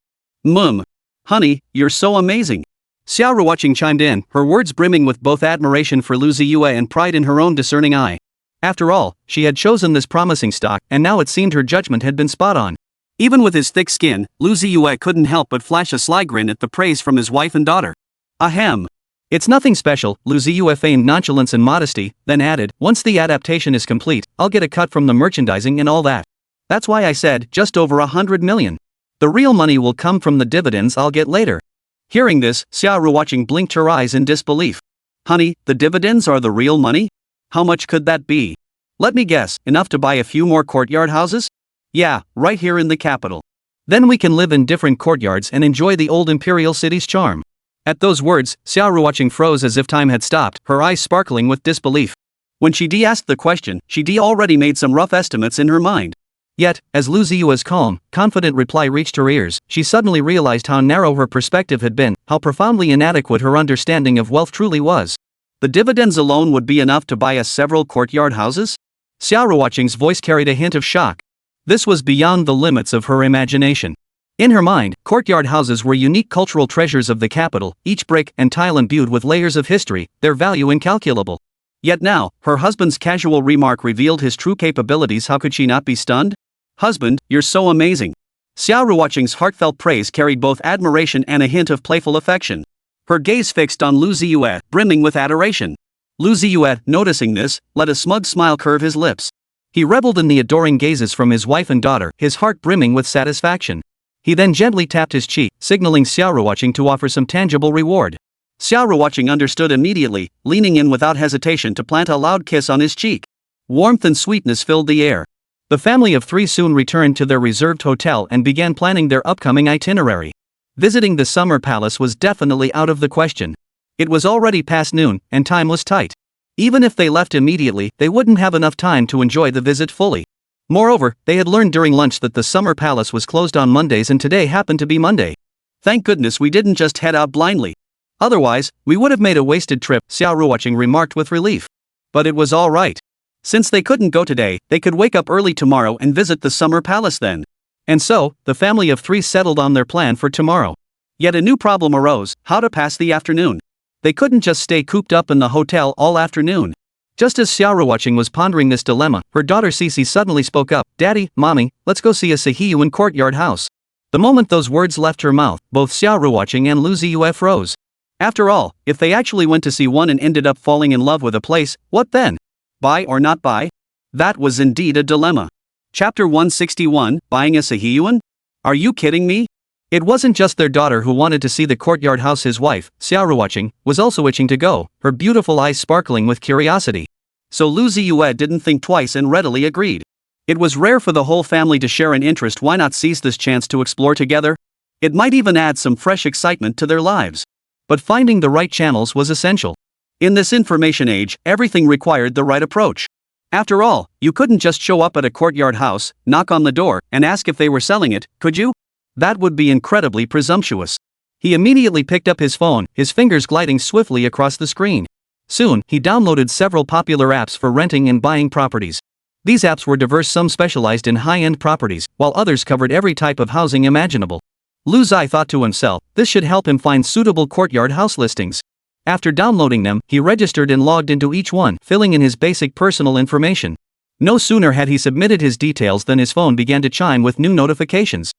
Honey, you're so amazing." Xia Ruoqing chimed in, her words brimming with both admiration for Lu Ziye and pride in her own discerning eye. After all, she had chosen this promising stock, and now it seemed her judgment had been spot on. Even with his thick skin, Lu Ziye couldn't help but flash a sly grin at the praise from his wife and daughter. "Ahem. It's nothing special," Lu Ziye feigned nonchalance and modesty, then added, "Once the adaptation is complete, I'll get a cut from the merchandising and all that. That's why I said just over 100 million. The real money will come from the dividends I'll get later." Hearing this, Xia Ruoqing blinked her eyes in disbelief. "Honey, the dividends are the real money? How much could that be? Let me guess, enough to buy a few more courtyard houses? Yeah, right here in the capital. Then we can live in different courtyards and enjoy the old imperial city's charm." At those words, Xia Ruoqing froze as if time had stopped, her eyes sparkling with disbelief. When she asked the question, she already made some rough estimates in her mind. Yet, as Lu Ziye's calm, confident reply reached her ears, she suddenly realized how narrow her perspective had been, how profoundly inadequate her understanding of wealth truly was. The dividends alone would be enough to buy us several courtyard houses? Xia Ruoqing's voice carried a hint of shock. This was beyond the limits of her imagination. In her mind, courtyard houses were unique cultural treasures of the capital, each brick and tile imbued with layers of history, their value incalculable. Yet now, her husband's casual remark revealed his true capabilities. How could she not be stunned? "Husband, you're so amazing." Xia Ruoqing's heartfelt praise carried both admiration and a hint of playful affection. Her gaze fixed on Lu Ziye, brimming with adoration. Lu Ziye, noticing this, let a smug smile curve his lips. He reveled in the adoring gazes from his wife and daughter, his heart brimming with satisfaction. He then gently tapped his cheek, signaling Xia Ruoqing to offer some tangible reward. Xia Ruoqing understood immediately, leaning in without hesitation to plant a loud kiss on his cheek. Warmth and sweetness filled the air. The family of three soon returned to their reserved hotel and began planning their upcoming itinerary. Visiting the summer palace was definitely out of the question. It was already past noon, and time was tight. Even if they left immediately, they wouldn't have enough time to enjoy the visit fully. Moreover, they had learned during lunch that the summer palace was closed on Mondays and today happened to be Monday. Thank goodness we didn't just head out blindly. Otherwise, we would have made a wasted trip, Xia Ruoqing remarked with relief. But it was all right. Since they couldn't go today, they could wake up early tomorrow and visit the summer palace then. And so, the family of three settled on their plan for tomorrow. Yet a new problem arose: how to pass the afternoon. They couldn't just stay cooped up in the hotel all afternoon. Just as Xia Ruoqing was pondering this dilemma, her daughter Xixi suddenly spoke up. "Daddy, Mommy, let's go see a Xixi courtyard house." The moment those words left her mouth, both Xia Ruoqing and Lu Ziye froze. After all, if they actually went to see one and ended up falling in love with a place, what then? Buy or not buy? That was indeed a dilemma. Chapter 161, Buying a Xixi? Are you kidding me? It wasn't just their daughter who wanted to see the courtyard house. His wife, Xia Ruoqing, was also itching to go, her beautiful eyes sparkling with curiosity. So Lu Ziye didn't think twice and readily agreed. It was rare for the whole family to share an interest. Why not seize this chance to explore together? It might even add some fresh excitement to their lives. But finding the right channels was essential. In this information age, everything required the right approach. After all, you couldn't just show up at a courtyard house, knock on the door, and ask if they were selling it, could you? That would be incredibly presumptuous. He immediately picked up his phone, his fingers gliding swiftly across the screen. Soon, he downloaded several popular apps for renting and buying properties. These apps were diverse, some specialized in high-end properties, while others covered every type of housing imaginable. Lu Ziye thought to himself, this should help him find suitable courtyard house listings. After downloading them, he registered and logged into each one, filling in his basic personal information. No sooner had he submitted his details than his phone began to chime with new notifications.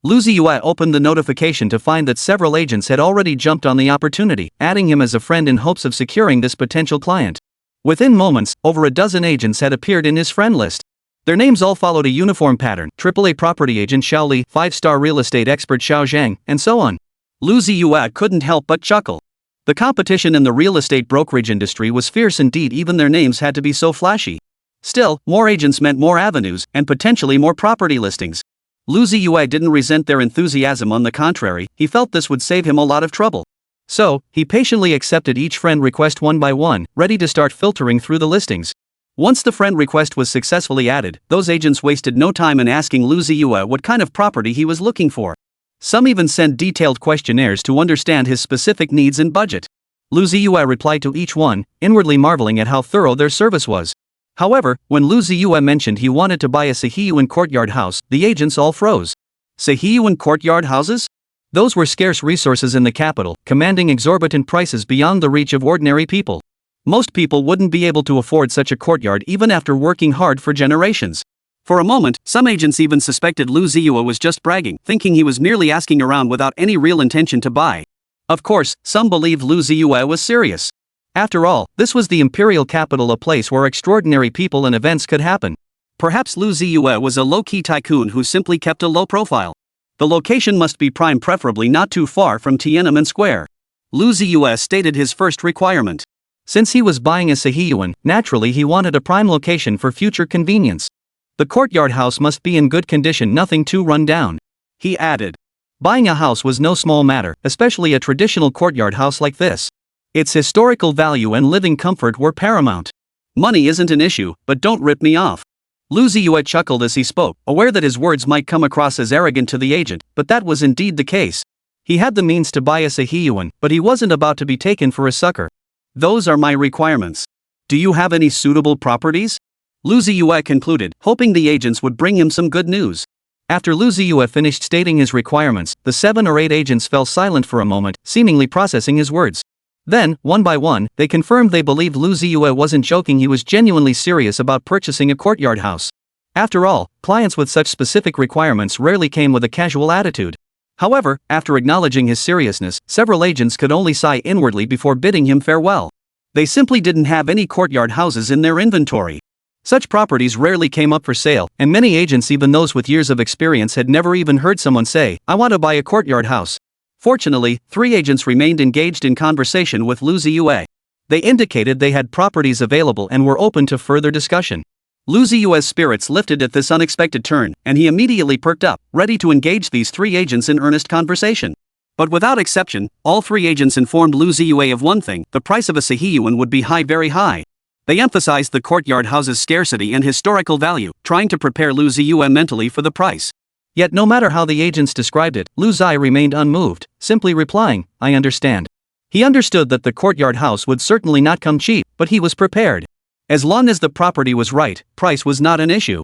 Lu Ziye opened the notification to find that several agents had already jumped on the opportunity, adding him as a friend in hopes of securing this potential client. Within moments, over a dozen agents had appeared in his friend list. Their names all followed a uniform pattern: AAA property agent Xiao Li, 5-star real estate expert Xiao Zhang, and so on. Lu Ziye couldn't help but chuckle. The competition in the real estate brokerage industry was fierce indeed. Even their names had to be so flashy. Still, more agents meant more avenues, and potentially more property listings. Lu Ziye didn't resent their enthusiasm. On the contrary, he felt this would save him a lot of trouble. So, he patiently accepted each friend request one by one, ready to start filtering through the listings. Once the friend request was successfully added, those agents wasted no time in asking Lu Ziye what kind of property he was looking for. Some even sent detailed questionnaires to understand his specific needs and budget. Lu Ziye replied to each one, inwardly marveling at how thorough their service was. However, when Lu Ziye mentioned he wanted to buy a Xixi courtyard house, the agents all froze. Xixi courtyard houses? Those were scarce resources in the capital, commanding exorbitant prices beyond the reach of ordinary people. Most people wouldn't be able to afford such a courtyard even after working hard for generations. For a moment, some agents even suspected Lu Ziye was just bragging, thinking he was merely asking around without any real intention to buy. Of course, some believed Lu Ziye was serious. After all, this was the imperial capital, a place where extraordinary people and events could happen. Perhaps Lu Ziye was a low-key tycoon who simply kept a low profile. The location must be prime, preferably not too far from Tiananmen Square. Lu Ziye stated his first requirement. Since he was buying a Xixi, naturally he wanted a prime location for future convenience. The courtyard house must be in good condition, nothing too run down. He added. Buying a house was no small matter, especially a traditional courtyard house like this. Its historical value and living comfort were paramount. Money isn't an issue, but don't rip me off. Lu Ziye chuckled as he spoke, aware that his words might come across as arrogant to the agent, but that was indeed the case. He had the means to buy a Xixi, but he wasn't about to be taken for a sucker. Those are my requirements. Do you have any suitable properties? Lu Ziye concluded, hoping the agents would bring him some good news. After Lu Ziye finished stating his requirements, the 7 or 8 agents fell silent for a moment, seemingly processing his words. Then, one by one, they confirmed they believed Lu Ziye wasn't joking. He was genuinely serious about purchasing a courtyard house. After all, clients with such specific requirements rarely came with a casual attitude. However, after acknowledging his seriousness, several agents could only sigh inwardly before bidding him farewell. They simply didn't have any courtyard houses in their inventory. Such properties rarely came up for sale, and many agents, even those with years of experience, had never even heard someone say, "I want to buy a courtyard house." Fortunately, 3 agents remained engaged in conversation with Lu Ziye. They indicated they had properties available and were open to further discussion. Lu Ziye's spirits lifted at this unexpected turn, and he immediately perked up, ready to engage these 3 agents in earnest conversation. But without exception, all 3 agents informed Lu Ziye of one thing: the price of a Xixi would be high, very high. They emphasized the courtyard house's scarcity and historical value, trying to prepare Lu Ziye mentally for the price. Yet no matter how the agents described it, Lu Ziye remained unmoved, simply replying, "I understand." He understood that the courtyard house would certainly not come cheap, but he was prepared. As long as the property was right, price was not an issue.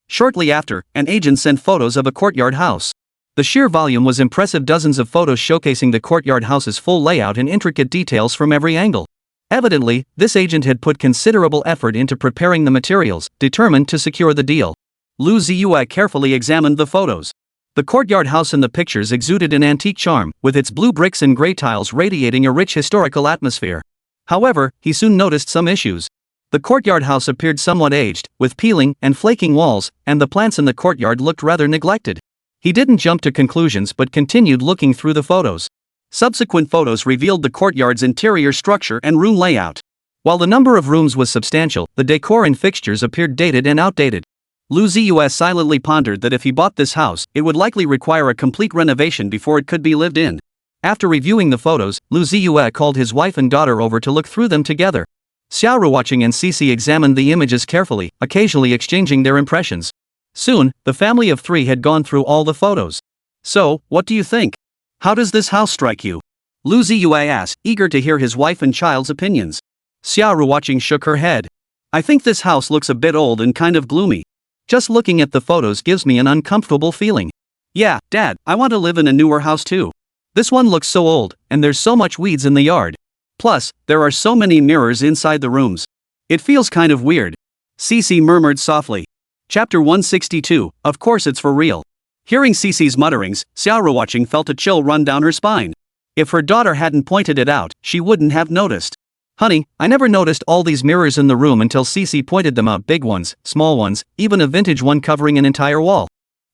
Shortly after, an agent sent photos of a courtyard house. The sheer volume was impressive, dozens of photos showcasing the courtyard house's full layout and intricate details from every angle. Evidently, this agent had put considerable effort into preparing the materials, determined to secure the deal. Lu Ziye carefully examined the photos. The courtyard house in the pictures exuded an antique charm, with its blue bricks and gray tiles radiating a rich historical atmosphere. However, he soon noticed some issues. The courtyard house appeared somewhat aged, with peeling and flaking walls, and the plants in the courtyard looked rather neglected. He didn't jump to conclusions but continued looking through the photos. Subsequent photos revealed the courtyard's interior structure and room layout. While the number of rooms was substantial, the decor and fixtures appeared dated and outdated. Lu Ziye silently pondered that if he bought this house, it would likely require a complete renovation before it could be lived in. After reviewing the photos, Lu Ziye called his wife and daughter over to look through them together. Xia Ruoqing and Xixi examined the images carefully, occasionally exchanging their impressions. Soon, the family of 3 had gone through all the photos. "So, what do you think? How does this house strike you?" Lu Ziye asked, eager to hear his wife and child's opinions. Xia Ruoqing shook her head. "I think this house looks a bit old and kind of gloomy. Just looking at the photos gives me an uncomfortable feeling." "Yeah, Dad, I want to live in a newer house too. This one looks so old, and there's so much weeds in the yard. Plus, there are so many mirrors inside the rooms. It feels kind of weird." Xixi murmured softly. Chapter 162, Of course it's for real. Hearing Xixi's mutterings, Xia Ruoqing felt a chill run down her spine. If her daughter hadn't pointed it out, she wouldn't have noticed. "Honey, I never noticed all these mirrors in the room until Xixi pointed them out, big ones, small ones, even a vintage one covering an entire wall."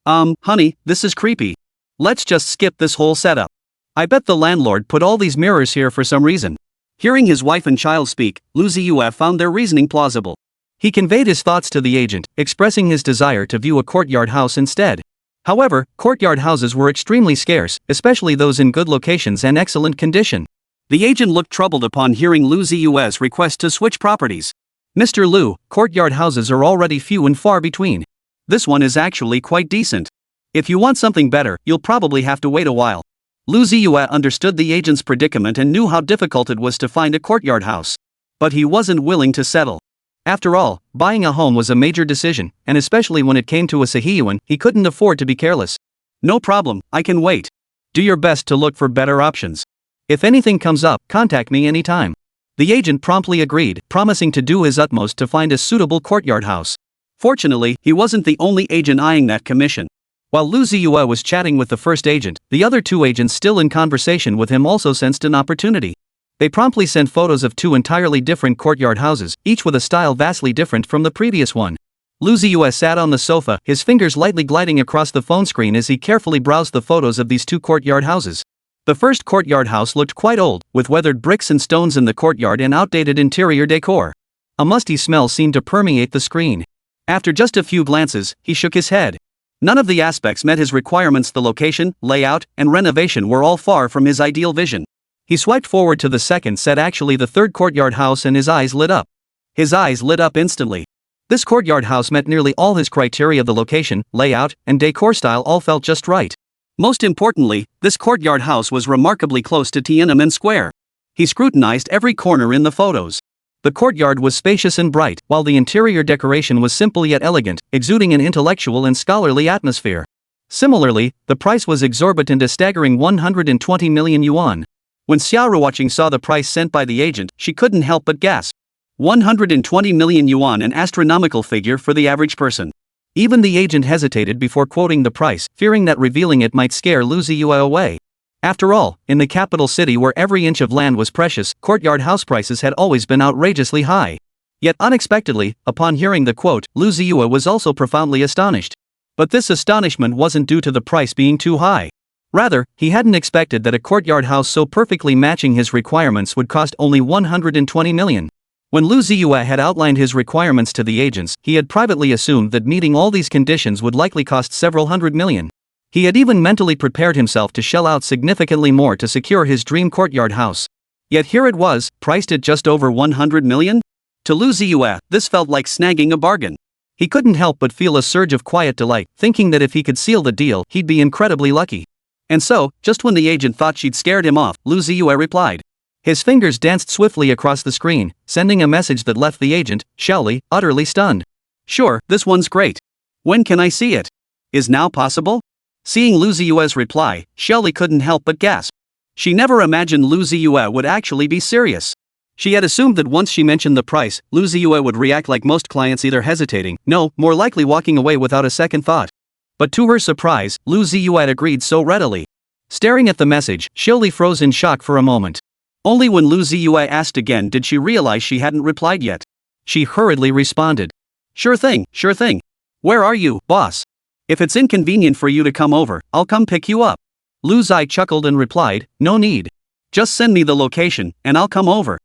Honey, this is creepy. Let's just skip this whole setup. I bet the landlord put all these mirrors here for some reason." Hearing his wife and child speak, Lu Ziye found their reasoning plausible. He conveyed his thoughts to the agent, expressing his desire to view a courtyard house instead. However, courtyard houses were extremely scarce, especially those in good locations and excellent condition. The agent looked troubled upon hearing Lu Ziye's request to switch properties. "Mr. Lu, courtyard houses are already few and far between. This one is actually quite decent. If you want something better, you'll probably have to wait a while." Lu Ziye understood the agent's predicament and knew how difficult it was to find a courtyard house. But he wasn't willing to settle. After all, buying a home was a major decision, and especially when it came to a Xixi, he couldn't afford to be careless. "No problem, I can wait. Do your best to look for better options. If anything comes up, contact me anytime." The agent promptly agreed, promising to do his utmost to find a suitable courtyard house. Fortunately, he wasn't the only agent eyeing that commission. While Lu Ziye was chatting with the first agent, the other 2 agents still in conversation with him also sensed an opportunity. They promptly sent photos of 2 entirely different courtyard houses, each with a style vastly different from the previous one. Lu Ziye sat on the sofa, his fingers lightly gliding across the phone screen as he carefully browsed the photos of these 2 courtyard houses. The first courtyard house looked quite old, with weathered bricks and stones in the courtyard and outdated interior decor. A musty smell seemed to permeate the screen. After just a few glances, he shook his head. None of the aspects met his requirements. The location, layout, and renovation were all far from his ideal vision. He swiped forward to the second set, actually the third courtyard house, and his eyes lit up. His eyes lit up instantly. This courtyard house met nearly all his criteria. The location, layout, and decor style all felt just right. Most importantly, this courtyard house was remarkably close to Tiananmen Square. He scrutinized every corner in the photos. The courtyard was spacious and bright, while the interior decoration was simple yet elegant, exuding an intellectual and scholarly atmosphere. Similarly, the price was exorbitant, a staggering 120 million yuan. When Xia Ruoqing saw the price sent by the agent, she couldn't help but gasp. 120 million yuan, an astronomical figure for the average person. Even the agent hesitated before quoting the price, fearing that revealing it might scare Lu Ziye away. After all, in the capital city where every inch of land was precious, courtyard house prices had always been outrageously high. Yet unexpectedly, upon hearing the quote, Lu Ziye was also profoundly astonished. But this astonishment wasn't due to the price being too high. Rather, he hadn't expected that a courtyard house so perfectly matching his requirements would cost only 120 million. When Lu Ziye had outlined his requirements to the agents, he had privately assumed that meeting all these conditions would likely cost several hundred million. He had even mentally prepared himself to shell out significantly more to secure his dream courtyard house. Yet here it was, priced at just over 100 million? To Lu Ziye, this felt like snagging a bargain. He couldn't help but feel a surge of quiet delight, thinking that if he could seal the deal, he'd be incredibly lucky. And so, just when the agent thought she'd scared him off, Lu Ziye replied. His fingers danced swiftly across the screen, sending a message that left the agent, Xiaoli, utterly stunned. Sure, this one's great. When can I see it? Is now possible? Seeing Lu Ziye's reply, Xiaoli couldn't help but gasp. She never imagined Lu Ziye would actually be serious. She had assumed that once she mentioned the price, Lu Ziye would react like most clients, either hesitating, no, more likely walking away without a second thought. But to her surprise, Lu Ziye agreed so readily. Staring at the message, Xiaoli froze in shock for a moment. Only when Lu Ziye asked again did she realize she hadn't replied yet. She hurriedly responded. Sure thing, sure thing. Where are you, boss? If it's inconvenient for you to come over, I'll come pick you up. Lu Ziye chuckled and replied, no need. Just send me the location, and I'll come over.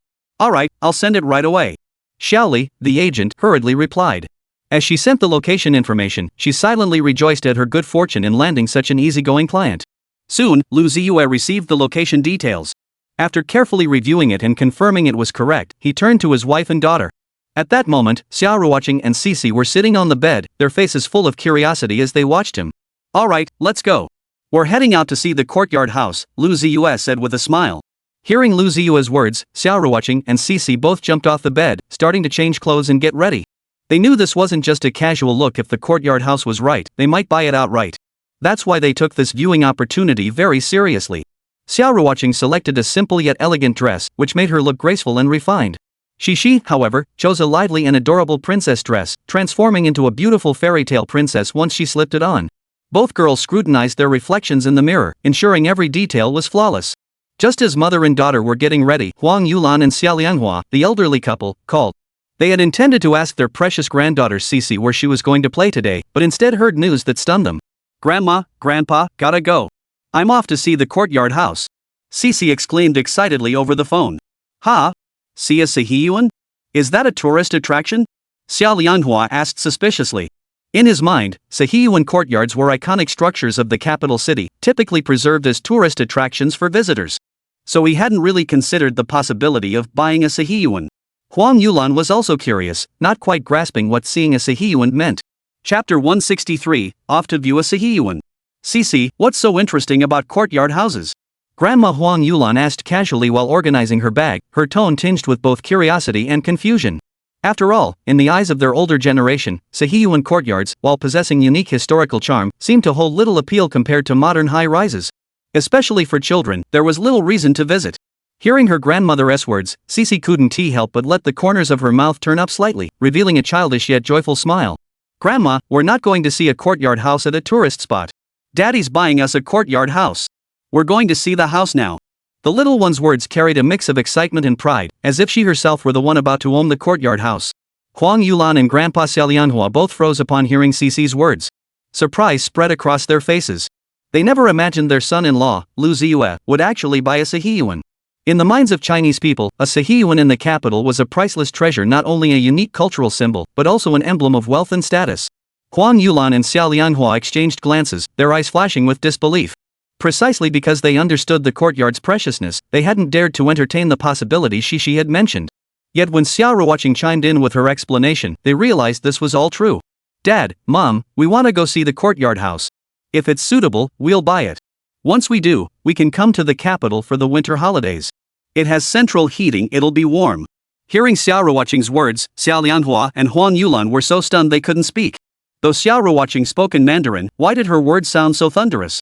Alright, I'll send it right away. Xiaoli, the agent, hurriedly replied. As she sent the location information, she silently rejoiced at her good fortune in landing such an easygoing client. Soon, Lu Ziye received the location details. After carefully reviewing it and confirming it was correct, he turned to his wife and daughter. At that moment, Xia Ruoqing and Xixi were sitting on the bed, their faces full of curiosity as they watched him. Alright, let's go. We're heading out to see the courtyard house, Lu Ziye said with a smile. Hearing Lu Ziye's words, Xia Ruoqing and Xixi both jumped off the bed, starting to change clothes and get ready. They knew this wasn't just a casual look. If the courtyard house was right, they might buy it outright. That's why they took this viewing opportunity very seriously. Xia Ruoqing selected a simple yet elegant dress, which made her look graceful and refined. Xixi, however, chose a lively and adorable princess dress, transforming into a beautiful fairy tale princess once she slipped it on. Both girls scrutinized their reflections in the mirror, ensuring every detail was flawless. Just as mother and daughter were getting ready, Huang Yulan and Xia Lianghua, the elderly couple, called. They had intended to ask their precious granddaughter Xixi where she was going to play today, but instead heard news that stunned them. Grandma, Grandpa, gotta go. I'm off to see the courtyard house. Xixi exclaimed excitedly over the phone. Ha? See a Sihiyuan? Is that a tourist attraction? Xia Lianghua asked suspiciously. In his mind, Sihiyuan courtyards were iconic structures of the capital city, typically preserved as tourist attractions for visitors. So he hadn't really considered the possibility of buying a Sihiyuan. Huang Yulan was also curious, not quite grasping what seeing a Sihiyuan meant. Chapter 163, Off to View a Sihiyuan. Xixi, what's so interesting about courtyard houses? Grandma Huang Yulan asked casually while organizing her bag, her tone tinged with both curiosity and confusion. After all, in the eyes of their older generation, Sihiyuan courtyards, while possessing unique historical charm, seemed to hold little appeal compared to modern high-rises. Especially for children, there was little reason to visit. Hearing her grandmother's words, Xixi couldn't help but let the corners of her mouth turn up slightly, revealing a childish yet joyful smile. Grandma, we're not going to see a courtyard house at a tourist spot. Daddy's buying us a courtyard house. We're going to see the house now. The little one's words carried a mix of excitement and pride, as if she herself were the one about to own the courtyard house. Huang Yulan and Grandpa Xia Lianghua both froze upon hearing Xixi's words. Surprise spread across their faces. They never imagined their son-in-law, Lu Ziye, would actually buy a Sihiyuan. In the minds of Chinese people, a Sihiyuan in the capital was a priceless treasure, not only a unique cultural symbol, but also an emblem of wealth and status. Huang Yulan and Xia Lianghua exchanged glances, their eyes flashing with disbelief. Precisely because they understood the courtyard's preciousness, they hadn't dared to entertain the possibility Xixi had mentioned. Yet when Xia Ruoqing chimed in with her explanation, they realized this was all true. Dad, Mom, we want to go see the courtyard house. If it's suitable, we'll buy it. Once we do, we can come to the capital for the winter holidays. It has central heating, it'll be warm. Hearing Xia Ruoqing's words, Xia Lianghua and Huang Yulan were so stunned they couldn't speak. Though Xia Ruoqing spoke in Mandarin, why did her words sound so thunderous?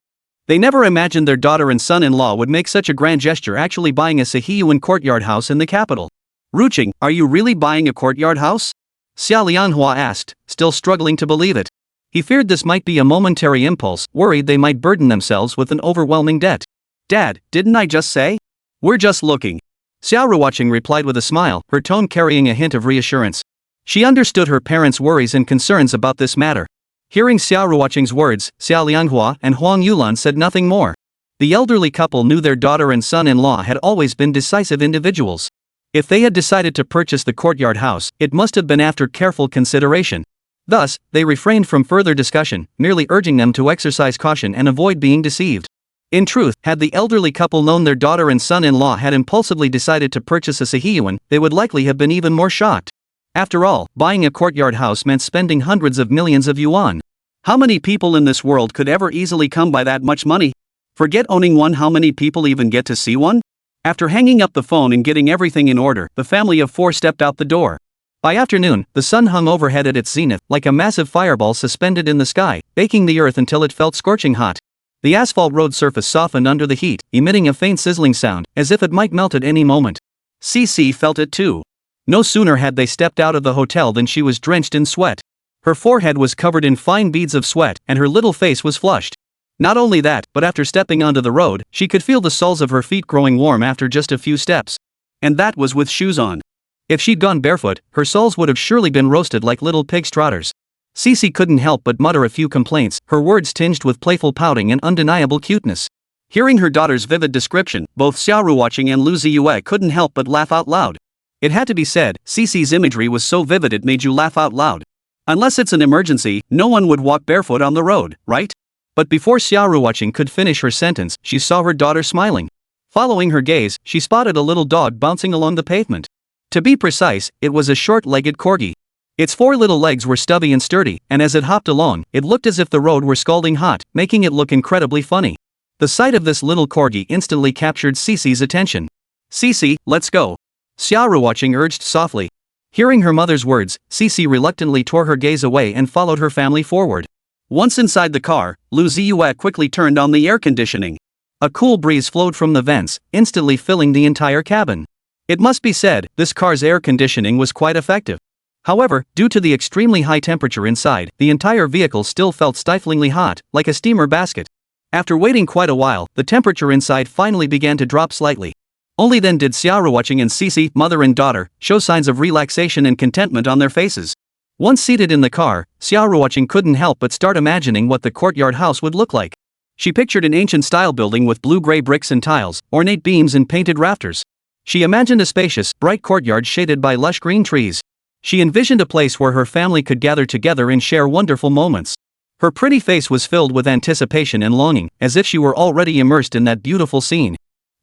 They never imagined their daughter and son-in-law would make such a grand gesture, actually buying a Sihiyuan courtyard house in the capital. Ruoqing, are you really buying a courtyard house? Xia Lianghua asked, still struggling to believe it. He feared this might be a momentary impulse, worried they might burden themselves with an overwhelming debt. Dad, didn't I just say? We're just looking. Xia Ruoqing replied with a smile, her tone carrying a hint of reassurance. She understood her parents' worries and concerns about this matter. Hearing Xia Ruoqing's words, Xia Lianghua and Huang Yulan said nothing more. The elderly couple knew their daughter and son-in-law had always been decisive individuals. If they had decided to purchase the courtyard house, it must have been after careful consideration. Thus, they refrained from further discussion, merely urging them to exercise caution and avoid being deceived. In truth, had the elderly couple known their daughter and son-in-law had impulsively decided to purchase a Xixi, they would likely have been even more shocked. After all, buying a courtyard house meant spending hundreds of millions of yuan. How many people in this world could ever easily come by that much money? Forget owning one, how many people even get to see one? After hanging up the phone and getting everything in order, the family of four stepped out the door. By afternoon, the sun hung overhead at its zenith, like a massive fireball suspended in the sky, baking the earth until it felt scorching hot. The asphalt road surface softened under the heat, emitting a faint sizzling sound, as if it might melt at any moment. Xixi felt it too. No sooner had they stepped out of the hotel than she was drenched in sweat. Her forehead was covered in fine beads of sweat, and her little face was flushed. Not only that, but after stepping onto the road, she could feel the soles of her feet growing warm after just a few steps. And that was with shoes on. If she'd gone barefoot, her soles would have surely been roasted like little pig's trotters. Xixi couldn't help but mutter a few complaints, her words tinged with playful pouting and undeniable cuteness. Hearing her daughter's vivid description, both Xia Ruoqing and Lu Ziye couldn't help but laugh out loud. It had to be said, Xixi's imagery was so vivid it made you laugh out loud. Unless it's an emergency, no one would walk barefoot on the road, right? But before Xia Ruoqing could finish her sentence, she saw her daughter smiling. Following her gaze, she spotted a little dog bouncing along the pavement. To be precise, it was a short-legged corgi. Its four little legs were stubby and sturdy, and as it hopped along, it looked as if the road were scalding hot, making it look incredibly funny. The sight of this little corgi instantly captured Xixi's attention. "Xixi, let's go," Xia Ruoqing urged softly. Hearing her mother's words, Xixi reluctantly tore her gaze away and followed her family forward. Once inside the car, Lu Ziye quickly turned on the air conditioning. A cool breeze flowed from the vents, instantly filling the entire cabin. It must be said, this car's air conditioning was quite effective. However, due to the extremely high temperature inside, the entire vehicle still felt stiflingly hot, like a steamer basket. After waiting quite a while, the temperature inside finally began to drop slightly. Only then did Xia Ruoqing and Xixi, mother and daughter, show signs of relaxation and contentment on their faces. Once seated in the car, Xia Ruoqing couldn't help but start imagining what the courtyard house would look like. She pictured an ancient-style building with blue-gray bricks and tiles, ornate beams and painted rafters. She imagined a spacious, bright courtyard shaded by lush green trees. She envisioned a place where her family could gather together and share wonderful moments. Her pretty face was filled with anticipation and longing, as if she were already immersed in that beautiful scene.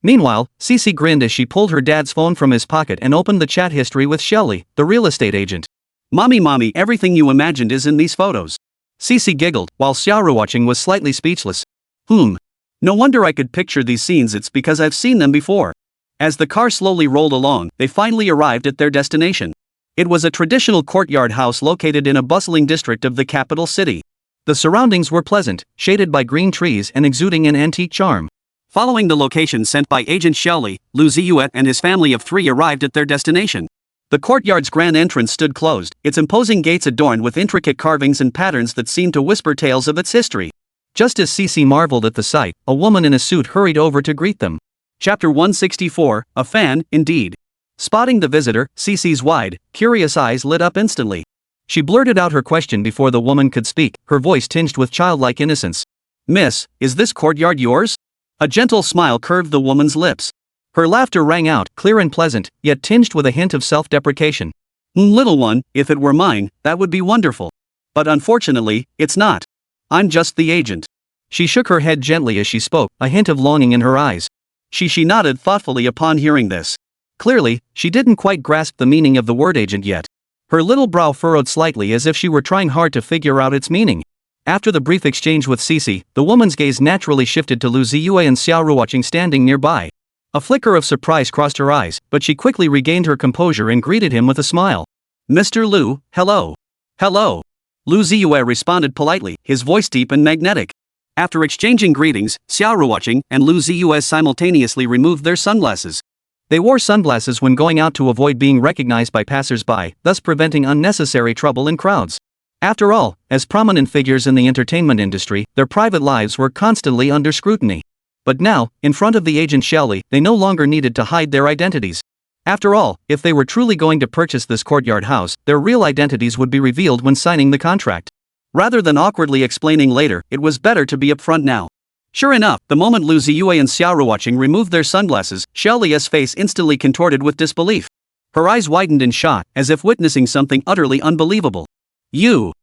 Meanwhile, Xixi grinned as she pulled her dad's phone from his pocket and opened the chat history with Shelley, the real estate agent. Mommy, everything you imagined is in these photos." Xixi giggled, while Xia Ruoqing was slightly speechless. No wonder I could picture these scenes, it's because I've seen them before." As the car slowly rolled along, they finally arrived at their destination. It was a traditional courtyard house located in a bustling district of the capital city. The surroundings were pleasant, shaded by green trees and exuding an antique charm. Following the location sent by Agent Shelley, Lu Ziye and his family of three arrived at their destination. The courtyard's grand entrance stood closed, its imposing gates adorned with intricate carvings and patterns that seemed to whisper tales of its history. Just as Xixi marveled at the sight, a woman in a suit hurried over to greet them. Chapter 164, a fan, indeed. Spotting the visitor, Xixi's wide, curious eyes lit up instantly. She blurted out her question before the woman could speak, her voice tinged with childlike innocence. "Miss, is this courtyard yours?" A gentle smile curved the woman's lips. Her laughter rang out, clear and pleasant, yet tinged with a hint of self-deprecation. "Little one, if it were mine, that would be wonderful. But unfortunately, it's not. I'm just the agent." She shook her head gently as she spoke, a hint of longing in her eyes. She nodded thoughtfully upon hearing this. Clearly, she didn't quite grasp the meaning of the word agent yet. Her little brow furrowed slightly as if she were trying hard to figure out its meaning. After the brief exchange with Xixi, the woman's gaze naturally shifted to Lu Ziye and Xia Ruoqing standing nearby. A flicker of surprise crossed her eyes, but she quickly regained her composure and greeted him with a smile. "Mr. Lu, hello." "Hello." Lu Ziye responded politely, his voice deep and magnetic. After exchanging greetings, Xia Ruoqing and Lu Ziye simultaneously removed their sunglasses. They wore sunglasses when going out to avoid being recognized by passers-by, thus preventing unnecessary trouble in crowds. After all, as prominent figures in the entertainment industry, their private lives were constantly under scrutiny. But now, in front of the agent Shelley, they no longer needed to hide their identities. After all, if they were truly going to purchase this courtyard house, their real identities would be revealed when signing the contract. Rather than awkwardly explaining later, it was better to be upfront now. Sure enough, the moment Lu Ziye and Xia Ruoqing removed their sunglasses, Xiao Li's face instantly contorted with disbelief. Her eyes widened in shock, as if witnessing something utterly unbelievable. You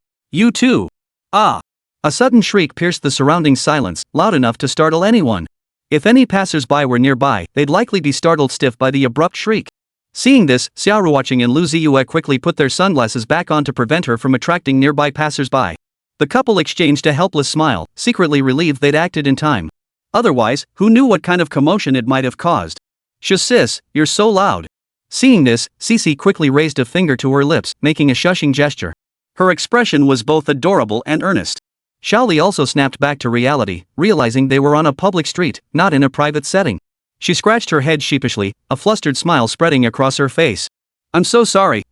too. Ah! A sudden shriek pierced the surrounding silence, loud enough to startle anyone. If any passers-by were nearby, they'd likely be startled stiff by the abrupt shriek. Seeing this, Xia Ruoqing and Lu Ziye quickly put their sunglasses back on to prevent her from attracting nearby passers-by. The couple exchanged a helpless smile, secretly relieved they'd acted in time. Otherwise, who knew what kind of commotion it might have caused? Sis, you're so loud. Seeing this, Xixi quickly raised a finger to her lips, making a shushing gesture. Her expression was both adorable and earnest. Xiao Li also snapped back to reality, realizing they were on a public street, not in a private setting. She scratched her head sheepishly, a flustered smile spreading across her face. I'm so sorry.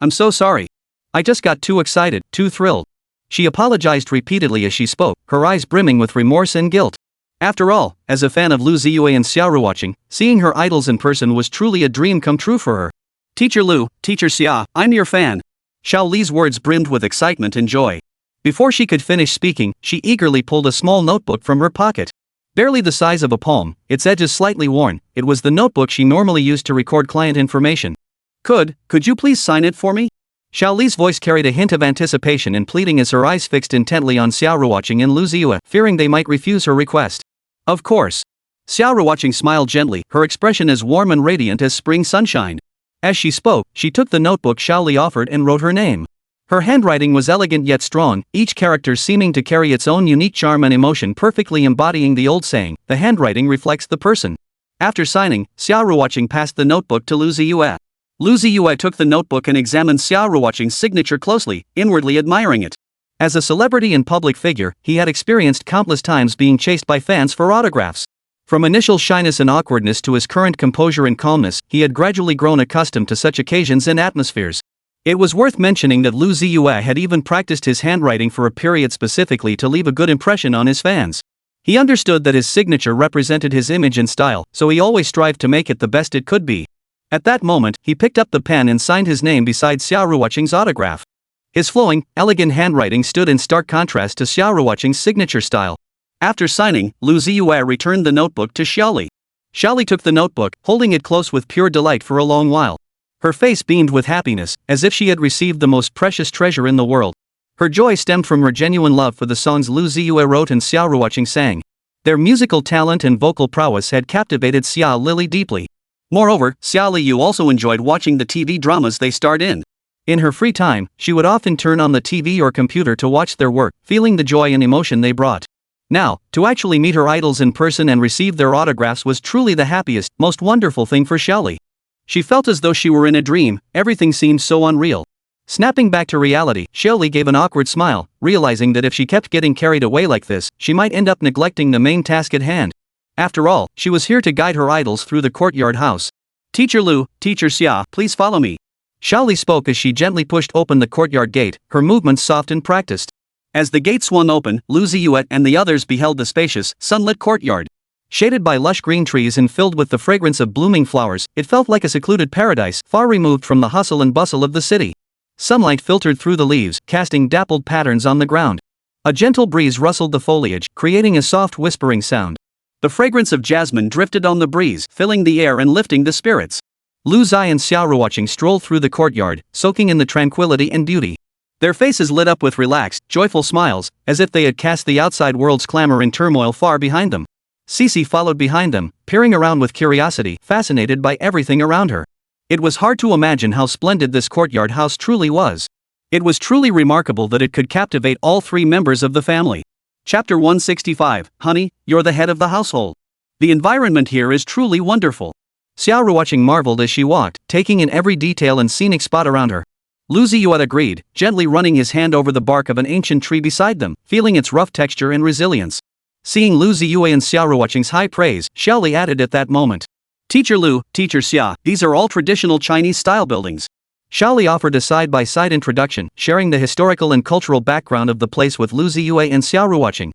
I just got too excited, too thrilled. She apologized repeatedly as she spoke, her eyes brimming with remorse and guilt. After all, as a fan of Lu Ziye and Xia Ruoqing, seeing her idols in person was truly a dream come true for her. Teacher Lu, Teacher Xia, I'm your fan. Xiao Li's words brimmed with excitement and joy. Before she could finish speaking, she eagerly pulled a small notebook from her pocket. Barely the size of a palm, its edges slightly worn, it was the notebook she normally used to record client information. Could you please sign it for me? Xiao Li's voice carried a hint of anticipation and pleading as her eyes fixed intently on Xia Ruoqing and Lu Ziye, fearing they might refuse her request. Of course. Xia Ruoqing smiled gently, her expression as warm and radiant as spring sunshine. As she spoke, she took the notebook Xiao Li offered and wrote her name. Her handwriting was elegant yet strong, each character seeming to carry its own unique charm and emotion, perfectly embodying the old saying, the handwriting reflects the person. After signing, Xia Ruoqing passed the notebook to Lu Ziye. Lu Ziye took the notebook and examined Xia Ruoqing's signature closely, inwardly admiring it. As a celebrity and public figure, he had experienced countless times being chased by fans for autographs. From initial shyness and awkwardness to his current composure and calmness, he had gradually grown accustomed to such occasions and atmospheres. It was worth mentioning that Lu Ziye had even practiced his handwriting for a period specifically to leave a good impression on his fans. He understood that his signature represented his image and style, so he always strived to make it the best it could be. At that moment, he picked up the pen and signed his name beside Xia Ruoqing's autograph. His flowing, elegant handwriting stood in stark contrast to Xia Ruoqing's signature style. After signing, Lu Ziye returned the notebook to Xiao Li. Xiao Li took the notebook, holding it close with pure delight for a long while. Her face beamed with happiness, as if she had received the most precious treasure in the world. Her joy stemmed from her genuine love for the songs Lu Ziye wrote and Xia Ruoqing sang. Their musical talent and vocal prowess had captivated Xia Li deeply. Moreover, Xia Li also enjoyed watching the TV dramas they starred in. In her free time, she would often turn on the TV or computer to watch their work, feeling the joy and emotion they brought. Now, to actually meet her idols in person and receive their autographs was truly the happiest, most wonderful thing for Xiao Li. She felt as though she were in a dream, everything seemed so unreal. Snapping back to reality, Xiao Li gave an awkward smile, realizing that if she kept getting carried away like this, she might end up neglecting the main task at hand. After all, she was here to guide her idols through the courtyard house. Teacher Lu, Teacher Xia, please follow me. Xiao Li spoke as she gently pushed open the courtyard gate, her movements soft and practiced. As the gate swung open, Lu Ziye and the others beheld the spacious, sunlit courtyard. Shaded by lush green trees and filled with the fragrance of blooming flowers, it felt like a secluded paradise, far removed from the hustle and bustle of the city. Sunlight filtered through the leaves, casting dappled patterns on the ground. A gentle breeze rustled the foliage, creating a soft whispering sound. The fragrance of jasmine drifted on the breeze, filling the air and lifting the spirits. Lu Ziye and Xia Ruoqing strolled through the courtyard, soaking in the tranquility and beauty. Their faces lit up with relaxed, joyful smiles, as if they had cast the outside world's clamor and turmoil far behind them. Xixi followed behind them, peering around with curiosity, fascinated by everything around her. It was hard to imagine how splendid this courtyard house truly was. It was truly remarkable that it could captivate all three members of the family. Chapter 165, Honey, you're the head of the household. The environment here is truly wonderful. Xia Ruoqing marveled as she walked, taking in every detail and scenic spot around her. Lu Ziye agreed, gently running his hand over the bark of an ancient tree beside them, feeling its rough texture and resilience. Seeing Lu Ziye and Xia Ruoqing's high praise, Xiao Li added at that moment. Teacher Lu, Teacher Xia, these are all traditional Chinese-style buildings. Xiao Li offered a side-by-side introduction, sharing the historical and cultural background of the place with Lu Ziye and Xia Ruoqing.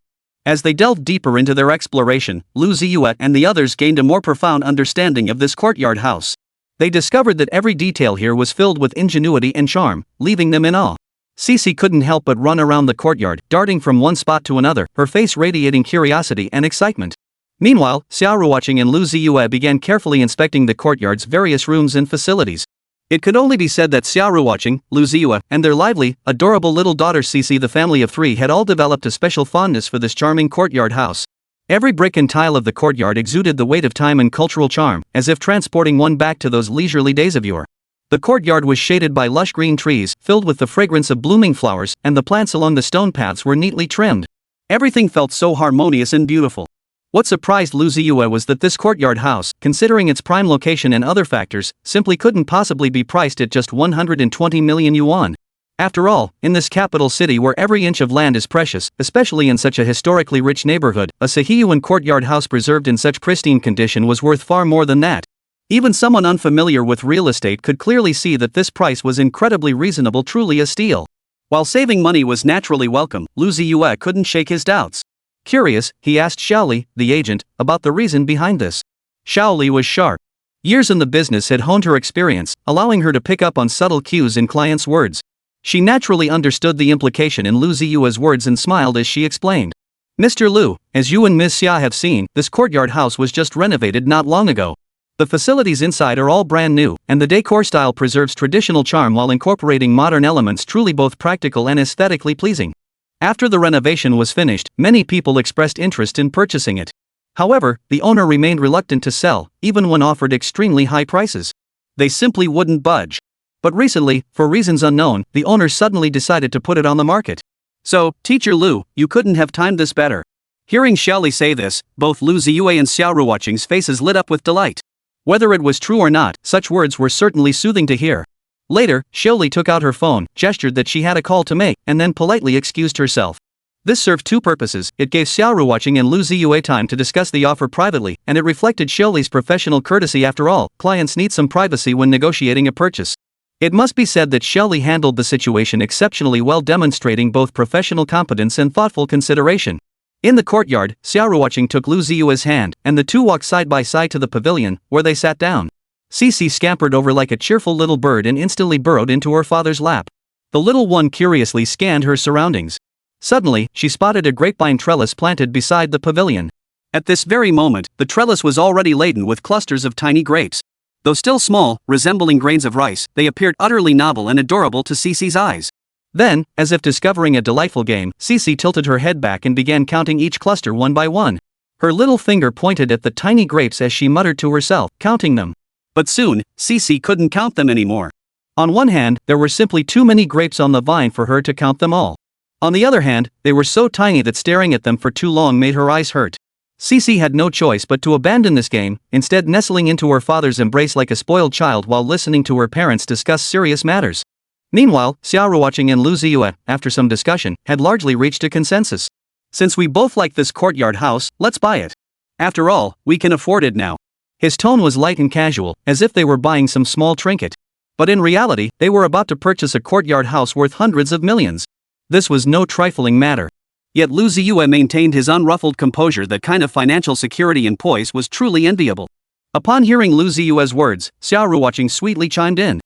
As they delved deeper into their exploration, Lu Ziye and the others gained a more profound understanding of this courtyard house. They discovered that every detail here was filled with ingenuity and charm, leaving them in awe. Xixi couldn't help but run around the courtyard, darting from one spot to another, her face radiating curiosity and excitement. Meanwhile, Xia Ruoqing and Lu Ziye began carefully inspecting the courtyard's various rooms and facilities. It could only be said that Xia Ruoqing, Lu Ziye, and their lively, adorable little daughter Xixi, the family of three, had all developed a special fondness for this charming courtyard house. Every brick and tile of the courtyard exuded the weight of time and cultural charm, as if transporting one back to those leisurely days of yore. The courtyard was shaded by lush green trees, filled with the fragrance of blooming flowers, and the plants along the stone paths were neatly trimmed. Everything felt so harmonious and beautiful. What surprised Lu Ziye was that this courtyard house, considering its prime location and other factors, simply couldn't possibly be priced at just 120 million yuan. After all, in this capital city where every inch of land is precious, especially in such a historically rich neighborhood, a Sahyuan courtyard house preserved in such pristine condition was worth far more than that. Even someone unfamiliar with real estate could clearly see that this price was incredibly reasonable, truly a steal. While saving money was naturally welcome, Lu Ziye couldn't shake his doubts. Curious, he asked Xiaoli, the agent, about the reason behind this. Xiaoli was sharp. Years in the business had honed her experience, allowing her to pick up on subtle cues in clients' words. She naturally understood the implication in Lu Ziye's words and smiled as she explained. Mr. Lu, as you and Ms. Xia have seen, this courtyard house was just renovated not long ago. The facilities inside are all brand new, and the decor style preserves traditional charm while incorporating modern elements, truly both practical and aesthetically pleasing. After the renovation was finished, many people expressed interest in purchasing it. However, the owner remained reluctant to sell, even when offered extremely high prices. They simply wouldn't budge. But recently, for reasons unknown, the owner suddenly decided to put it on the market. So, Teacher Lu, you couldn't have timed this better. Hearing Xiaoli say this, both Lu Ziye and Xia Ruoqing's faces lit up with delight. Whether it was true or not, such words were certainly soothing to hear. Later, Xiaoli took out her phone, gestured that she had a call to make, and then politely excused herself. This served two purposes: it gave Xia Ruoqing and Lu Ziye time to discuss the offer privately, and it reflected Xiaoli's professional courtesy. After all, clients need some privacy when negotiating a purchase. It must be said that Xiaoli handled the situation exceptionally well, demonstrating both professional competence and thoughtful consideration. In the courtyard, Xia Ruoqing took Lu Ziye's hand, and the two walked side by side to the pavilion, where they sat down. Xixi scampered over like a cheerful little bird and instantly burrowed into her father's lap. The little one curiously scanned her surroundings. Suddenly, she spotted a grapevine trellis planted beside the pavilion. At this very moment, the trellis was already laden with clusters of tiny grapes. Though still small, resembling grains of rice, they appeared utterly novel and adorable to Xixi's eyes. Then, as if discovering a delightful game, Xixi tilted her head back and began counting each cluster one by one. Her little finger pointed at the tiny grapes as she muttered to herself, counting them. But soon, Xixi couldn't count them anymore. On one hand, there were simply too many grapes on the vine for her to count them all. On the other hand, they were so tiny that staring at them for too long made her eyes hurt. Xixi had no choice but to abandon this game, instead nestling into her father's embrace like a spoiled child while listening to her parents discuss serious matters. Meanwhile, Xia Ruoqing and Lu Ziye, after some discussion, had largely reached a consensus. Since we both like this courtyard house, let's buy it. After all, we can afford it now. His tone was light and casual, as if they were buying some small trinket. But in reality, they were about to purchase a courtyard house worth hundreds of millions. This was no trifling matter. Yet Lu Ziye maintained his unruffled composure. That kind of financial security and poise was truly enviable. Upon hearing Lu Ziye's words, Xia Ruoqing sweetly chimed in.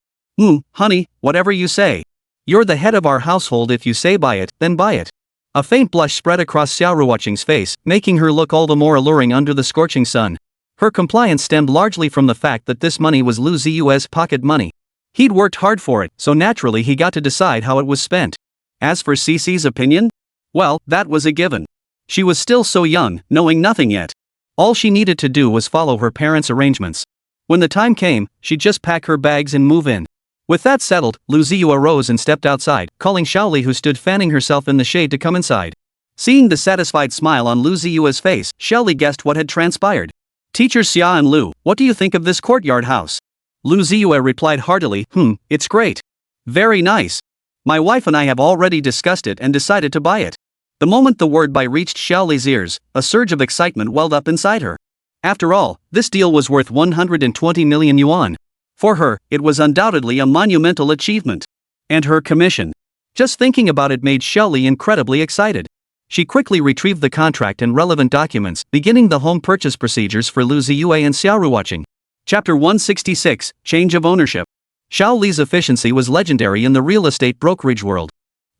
Honey, whatever you say. You're the head of our household. If you say buy it, then buy it. A faint blush spread across Xia Ruoqing's face, making her look all the more alluring under the scorching sun. Her compliance stemmed largely from the fact that this money was Lu Ziye's pocket money. He'd worked hard for it, so naturally he got to decide how it was spent. As for Xixi's opinion? Well, that was a given. She was still so young, knowing nothing yet. All she needed to do was follow her parents' arrangements. When the time came, she'd just pack her bags and move in. With that settled, Lu Ziye rose and stepped outside, calling Xiaoli, who stood fanning herself in the shade, to come inside. Seeing the satisfied smile on Lu Ziye's face, Xiaoli guessed what had transpired. Teachers Xia and Lu, what do you think of this courtyard house? Lu Ziye replied heartily, it's great. Very nice. My wife and I have already discussed it and decided to buy it. The moment the word buy reached Xiaoli's ears, a surge of excitement welled up inside her. After all, this deal was worth 120 million yuan. For her, it was undoubtedly a monumental achievement. And her commission. Just thinking about it made Xiaoli incredibly excited. She quickly retrieved the contract and relevant documents, beginning the home purchase procedures for Lu Ziye and Xia Ruoqing. Chapter 166, Change of Ownership. Xiao Li's efficiency was legendary in the real estate brokerage world.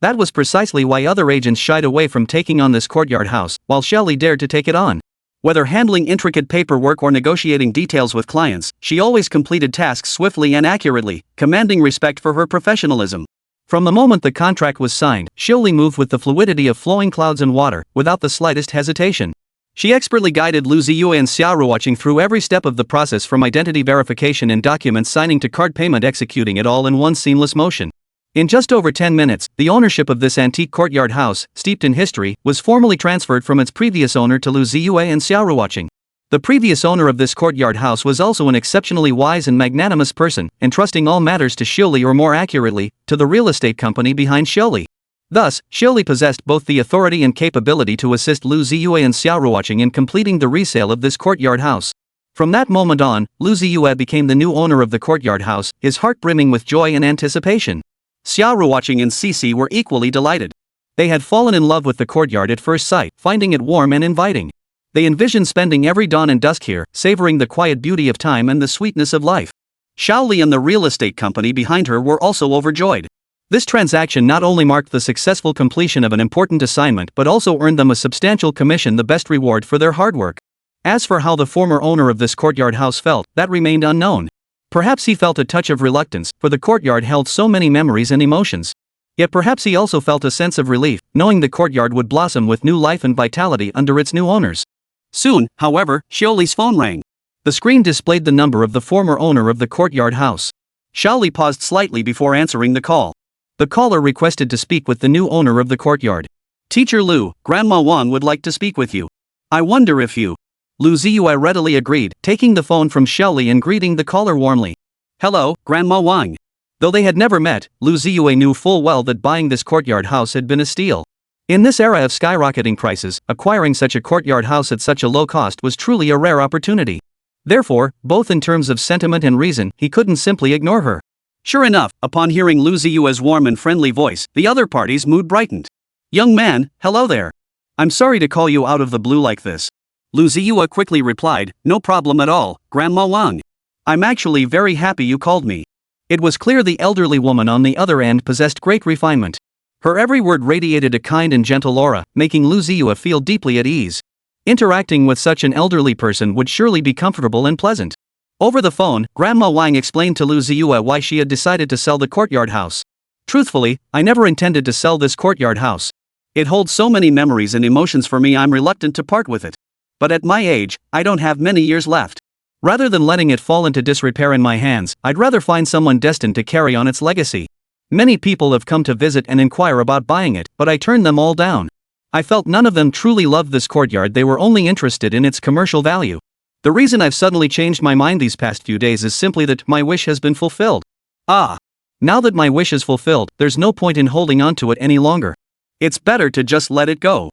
That was precisely why other agents shied away from taking on this courtyard house, while Xiao Li dared to take it on. Whether handling intricate paperwork or negotiating details with clients, she always completed tasks swiftly and accurately, commanding respect for her professionalism. From the moment the contract was signed, Xiao Li moved with the fluidity of flowing clouds and water, without the slightest hesitation. She expertly guided Lu Ziye and Xia Ruoqing through every step of the process, from identity verification and document signing to card payment, executing it all in one seamless motion. In just over 10 minutes, the ownership of this antique courtyard house, steeped in history, was formally transferred from its previous owner to Lu Ziye and Xia Ruoqing. The previous owner of this courtyard house was also an exceptionally wise and magnanimous person, entrusting all matters to Xiao Li, or more accurately, to the real estate company behind Xiao Li. Thus, Xiao Li possessed both the authority and capability to assist Lu Ziye and Xia Ruoqing in completing the resale of this courtyard house. From that moment on, Lu Ziye became the new owner of the courtyard house, his heart brimming with joy and anticipation. Xia Ruoqing and Xixi were equally delighted. They had fallen in love with the courtyard at first sight, finding it warm and inviting. They envisioned spending every dawn and dusk here, savoring the quiet beauty of time and the sweetness of life. Xiao Li and the real estate company behind her were also overjoyed. This transaction not only marked the successful completion of an important assignment but also earned them a substantial commission, the best reward for their hard work. As for how the former owner of this courtyard house felt, that remained unknown. Perhaps he felt a touch of reluctance, for the courtyard held so many memories and emotions. Yet perhaps he also felt a sense of relief, knowing the courtyard would blossom with new life and vitality under its new owners. Soon, however, Xiao Li's phone rang. The screen displayed the number of the former owner of the courtyard house. Xiao Li paused slightly before answering the call. The caller requested to speak with the new owner of the courtyard. "Teacher Lu, Grandma Wang would like to speak with you. I wonder if you..." Lu Ziye readily agreed, taking the phone from Xiao Li and greeting the caller warmly. "Hello, Grandma Wang." Though they had never met, Lu Ziye knew full well that buying this courtyard house had been a steal. In this era of skyrocketing prices, acquiring such a courtyard house at such a low cost was truly a rare opportunity. Therefore, both in terms of sentiment and reason, he couldn't simply ignore her. Sure enough, upon hearing Lu Ziye's warm and friendly voice, the other party's mood brightened. "Young man, hello there. I'm sorry to call you out of the blue like this." Lu Ziye quickly replied, "No problem at all, Grandma Wang. I'm actually very happy you called me." It was clear the elderly woman on the other end possessed great refinement. Her every word radiated a kind and gentle aura, making Lu Ziye feel deeply at ease. Interacting with such an elderly person would surely be comfortable and pleasant. Over the phone, Grandma Wang explained to Lu Ziye why she had decided to sell the courtyard house. "Truthfully, I never intended to sell this courtyard house. It holds so many memories and emotions for me, I'm reluctant to part with it. But at my age, I don't have many years left. Rather than letting it fall into disrepair in my hands, I'd rather find someone destined to carry on its legacy. Many people have come to visit and inquire about buying it, but I turned them all down. I felt none of them truly loved this courtyard, they were only interested in its commercial value. The reason I've suddenly changed my mind these past few days is simply that my wish has been fulfilled. Ah! Now that my wish is fulfilled, there's no point in holding on to it any longer. It's better to just let it go."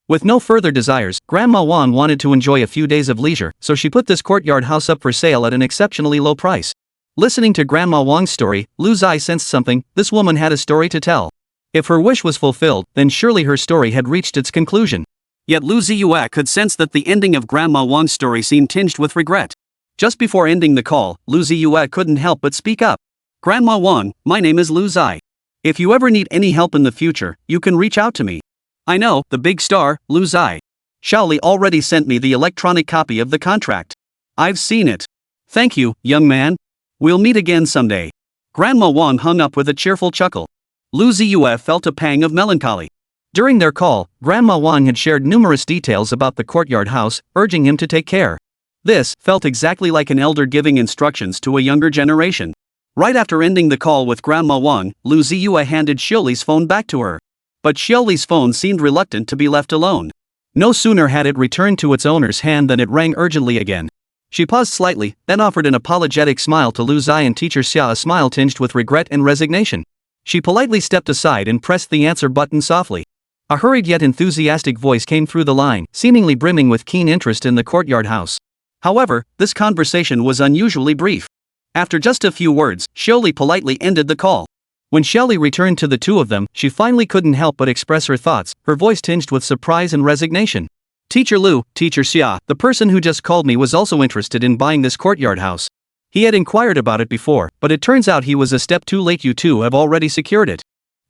With no further desires, Grandma Wang wanted to enjoy a few days of leisure, so she put this courtyard house up for sale at an exceptionally low price. Listening to Grandma Wang's story, Lu Ziye sensed something. This woman had a story to tell. If her wish was fulfilled, then surely her story had reached its conclusion. Yet Lu Ziye could sense that the ending of Grandma Wang's story seemed tinged with regret. Just before ending the call, Lu Ziye couldn't help but speak up. "Grandma Wang, my name is Lu Ziye. If you ever need any help in the future, you can reach out to me. I know, the big star, Lu Ziye. Xiao Li already sent me the electronic copy of the contract. I've seen it. Thank you, young man. We'll meet again someday." Grandma Wang hung up with a cheerful chuckle. Lu Ziye felt a pang of melancholy. During their call, Grandma Wang had shared numerous details about the courtyard house, urging him to take care. This felt exactly like an elder giving instructions to a younger generation. Right after ending the call with Grandma Wang, Lu Ziye handed Xiao Li's phone back to her. But Xiao Li's phone seemed reluctant to be left alone. No sooner had it returned to its owner's hand than it rang urgently again. She paused slightly, then offered an apologetic smile to Lu Ziye and teacher Xia, a smile tinged with regret and resignation. She politely stepped aside and pressed the answer button softly. A hurried yet enthusiastic voice came through the line, seemingly brimming with keen interest in the courtyard house. However, this conversation was unusually brief. After just a few words, Xiao Li politely ended the call. When Xiao Li returned to the two of them, she finally couldn't help but express her thoughts, her voice tinged with surprise and resignation. "Teacher Lu, Teacher Xia, the person who just called me was also interested in buying this courtyard house. He had inquired about it before, but it turns out he was a step too late. You two have already secured it.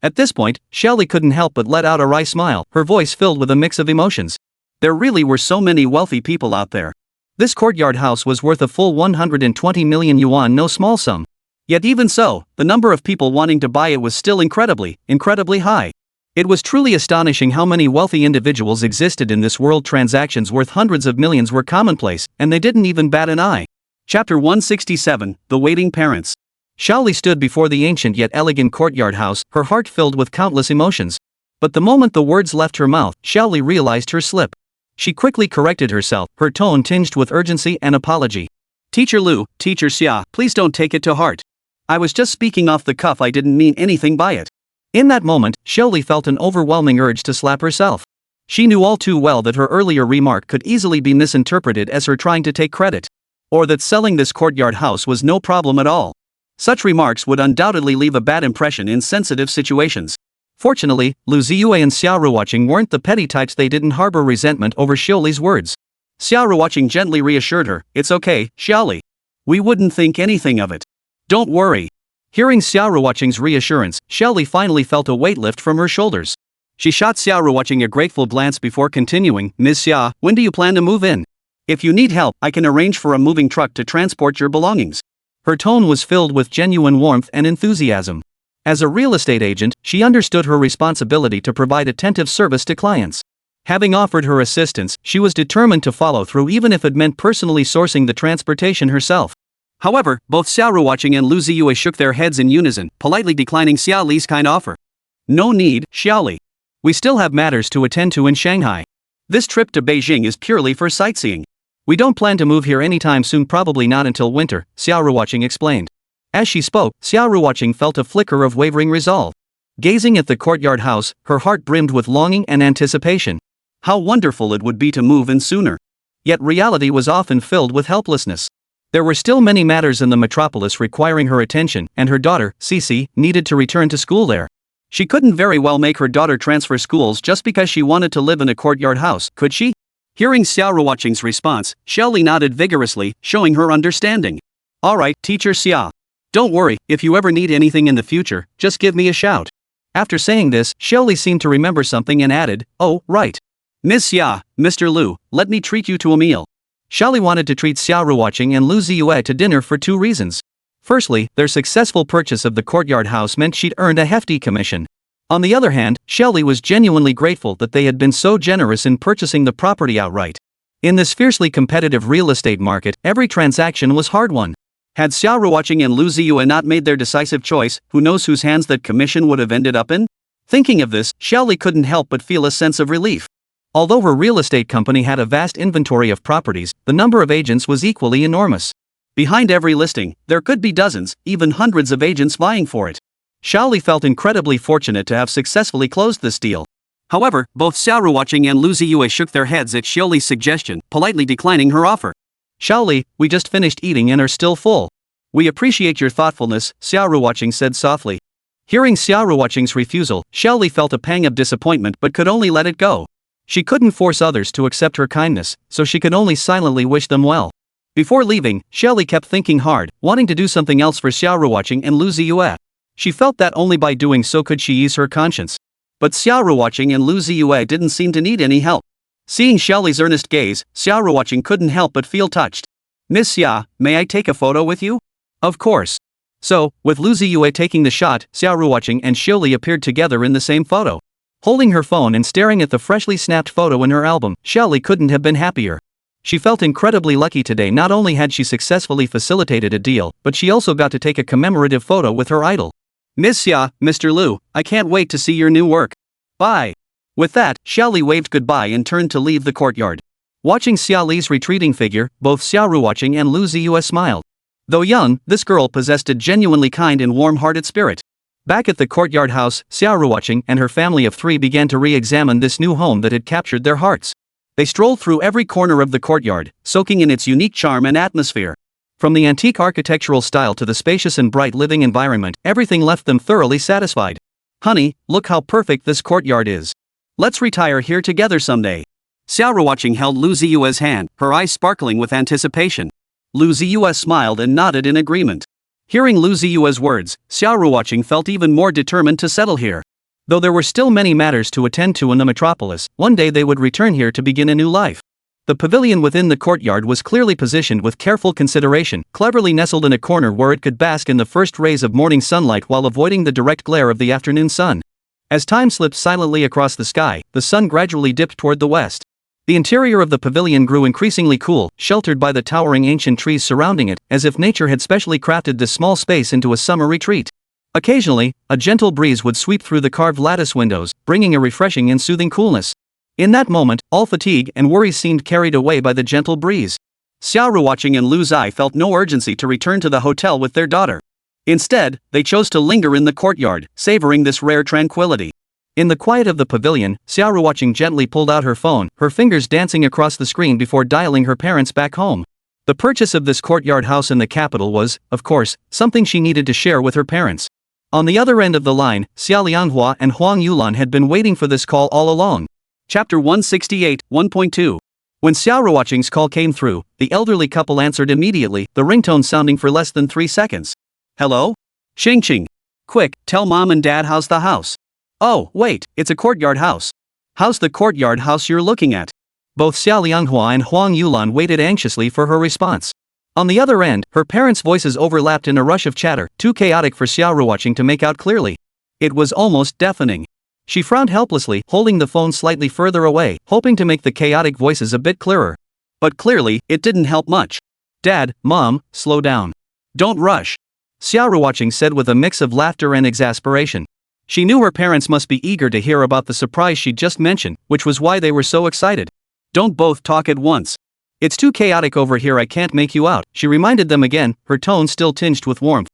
At this point, Xiaoli couldn't help but let out a wry smile, her voice filled with a mix of emotions. There really were so many wealthy people out there. This courtyard house was worth a full 120 million yuan, no small sum. Yet even so, the number of people wanting to buy it was still incredibly high. It was truly astonishing how many wealthy individuals existed in this world. Transactions worth hundreds of millions were commonplace, and they didn't even bat an eye. Chapter 167, The Waiting Parents. Xiaoli stood before the ancient yet elegant courtyard house, her heart filled with countless emotions. But the moment the words left her mouth, Xiaoli realized her slip. She quickly corrected herself, her tone tinged with urgency and apology. Teacher Lu, Teacher Xia, please don't take it to heart. I was just speaking off the cuff, I didn't mean anything by it. In that moment, Xiaoli felt an overwhelming urge to slap herself. She knew all too well that her earlier remark could easily be misinterpreted as her trying to take credit. Or that selling this courtyard house was no problem at all. Such remarks would undoubtedly leave a bad impression in sensitive situations. Fortunately, Lu Ziye and Xia Ruoqing weren't the petty types. They didn't harbor resentment over Xiaoli's words. Xia Ruoqing gently reassured her, "It's okay, Xiaoli. We wouldn't think anything of it. Don't worry." Hearing Xia Ruoqing's reassurance, Xiaoli finally felt a weight lift from her shoulders. She shot Xia Ruoqing a grateful glance before continuing, "Ms. Xia, when do you plan to move in? If you need help, I can arrange for a moving truck to transport your belongings." Her tone was filled with genuine warmth and enthusiasm. As a real estate agent, she understood her responsibility to provide attentive service to clients. Having offered her assistance, she was determined to follow through even if it meant personally sourcing the transportation herself. However, both Xia Ruoqing and Lu Ziye shook their heads in unison, politely declining Xiaoli's kind offer. "No need, Xiaoli. We still have matters to attend to in Shanghai. This trip to Beijing is purely for sightseeing. We don't plan to move here anytime soon, probably not until winter," Xia Ruoqing explained. As she spoke, Xia Ruoqing felt a flicker of wavering resolve. Gazing at the courtyard house, her heart brimmed with longing and anticipation. How wonderful it would be to move in sooner. Yet reality was often filled with helplessness. There were still many matters in the metropolis requiring her attention, and her daughter, Xixi, needed to return to school there. She couldn't very well make her daughter transfer schools just because she wanted to live in a courtyard house, could she? Hearing Xia Ruoqing's response, Xiaoli nodded vigorously, showing her understanding. "All right, Teacher Xia. Don't worry, if you ever need anything in the future, just give me a shout." After saying this, Xiaoli seemed to remember something and added, "Oh, right. Ms. Xia, Mr. Lu, let me treat you to a meal." Xiaoli wanted to treat Xia Ruoqing and Lu Ziye to dinner for two reasons. Firstly, their successful purchase of the courtyard house meant she'd earned a hefty commission. On the other hand, Xiaoli was genuinely grateful that they had been so generous in purchasing the property outright. In this fiercely competitive real estate market, every transaction was hard-won. Had Xia Ruoqing and Lu Ziye not made their decisive choice, who knows whose hands that commission would have ended up in? Thinking of this, Xiaoli couldn't help but feel a sense of relief. Although her real estate company had a vast inventory of properties, the number of agents was equally enormous. Behind every listing, there could be dozens, even hundreds of agents vying for it. Xiaoli felt incredibly fortunate to have successfully closed this deal. However, both Xia Ruoqing and Lu Ziye shook their heads at Xiaoli's suggestion, politely declining her offer. "Xiaoli, we just finished eating and are still full. We appreciate your thoughtfulness," Xia Ruoqing said softly. Hearing Xia Ruoqing's refusal, Xiaoli felt a pang of disappointment but could only let it go. She couldn't force others to accept her kindness, so she could only silently wish them well. Before leaving, Xiaoli kept thinking hard, wanting to do something else for Xia Ruoqing and Lu Ziye. She felt that only by doing so could she ease her conscience. But Xia Ruoqing and Lu Ziye didn't seem to need any help. Seeing Xiaoli's earnest gaze, Xia Ruoqing couldn't help but feel touched. "Miss Xia, may I take a photo with you?" "Of course." So, with Lu Ziye taking the shot, Xia Ruoqing and Xiaoli appeared together in the same photo. Holding her phone and staring at the freshly snapped photo in her album, Xiaoli couldn't have been happier. She felt incredibly lucky today. Not only had she successfully facilitated a deal, but she also got to take a commemorative photo with her idol. "Miss Xia, Mr. Lu, I can't wait to see your new work. Bye." With that, Xiaoli waved goodbye and turned to leave the courtyard. Watching Xiaoli's retreating figure, both Xia Ruoqing and Lu Ziye smiled. Though young, this girl possessed a genuinely kind and warm-hearted spirit. Back at the courtyard house, Xia Ruoqing and her family of three began to re-examine this new home that had captured their hearts. They strolled through every corner of the courtyard, soaking in its unique charm and atmosphere. From the antique architectural style to the spacious and bright living environment, everything left them thoroughly satisfied. "Honey, look how perfect this courtyard is. Let's retire here together someday." Xia Ruoqing held Lu Ziye's hand, her eyes sparkling with anticipation. Lu Ziye smiled and nodded in agreement. Hearing Lu Ziye's words, Xia Ruoqing felt even more determined to settle here. Though there were still many matters to attend to in the metropolis, one day they would return here to begin a new life. The pavilion within the courtyard was clearly positioned with careful consideration, cleverly nestled in a corner where it could bask in the first rays of morning sunlight while avoiding the direct glare of the afternoon sun. As time slipped silently across the sky, the sun gradually dipped toward the west. The interior of the pavilion grew increasingly cool, sheltered by the towering ancient trees surrounding it, as if nature had specially crafted this small space into a summer retreat. Occasionally, a gentle breeze would sweep through the carved lattice windows, bringing a refreshing and soothing coolness. In that moment, all fatigue and worries seemed carried away by the gentle breeze. Xia Ruoqing and Lu Ziye felt no urgency to return to the hotel with their daughter. Instead, they chose to linger in the courtyard, savoring this rare tranquility. In the quiet of the pavilion, Xia Ruoqing gently pulled out her phone, her fingers dancing across the screen before dialing her parents back home. The purchase of this courtyard house in the capital was, of course, something she needed to share with her parents. On the other end of the line, Xia Lianghua and Huang Yulan had been waiting for this call all along. Chapter 168, 1.2. When Xia Ruoqing's call came through, the elderly couple answered immediately, the ringtone sounding for less than 3 seconds. Hello? Xingqing. Quick, tell mom and dad how's the house. Oh, wait, it's a courtyard house. How's the courtyard house you're looking at? Both Xia Lianghua and Huang Yulan waited anxiously for her response. On the other end, her parents' voices overlapped in a rush of chatter, too chaotic for Xia Ruoqing to make out clearly. It was almost deafening. She frowned helplessly, holding the phone slightly further away, hoping to make the chaotic voices a bit clearer. But clearly, it didn't help much. Dad, Mom, slow down. Don't rush. Xia Ruoqing said with a mix of laughter and exasperation. She knew her parents must be eager to hear about the surprise she'd just mentioned, which was why they were so excited. Don't both talk at once. It's too chaotic over here, I can't make you out, she reminded them again, her tone still tinged with warmth.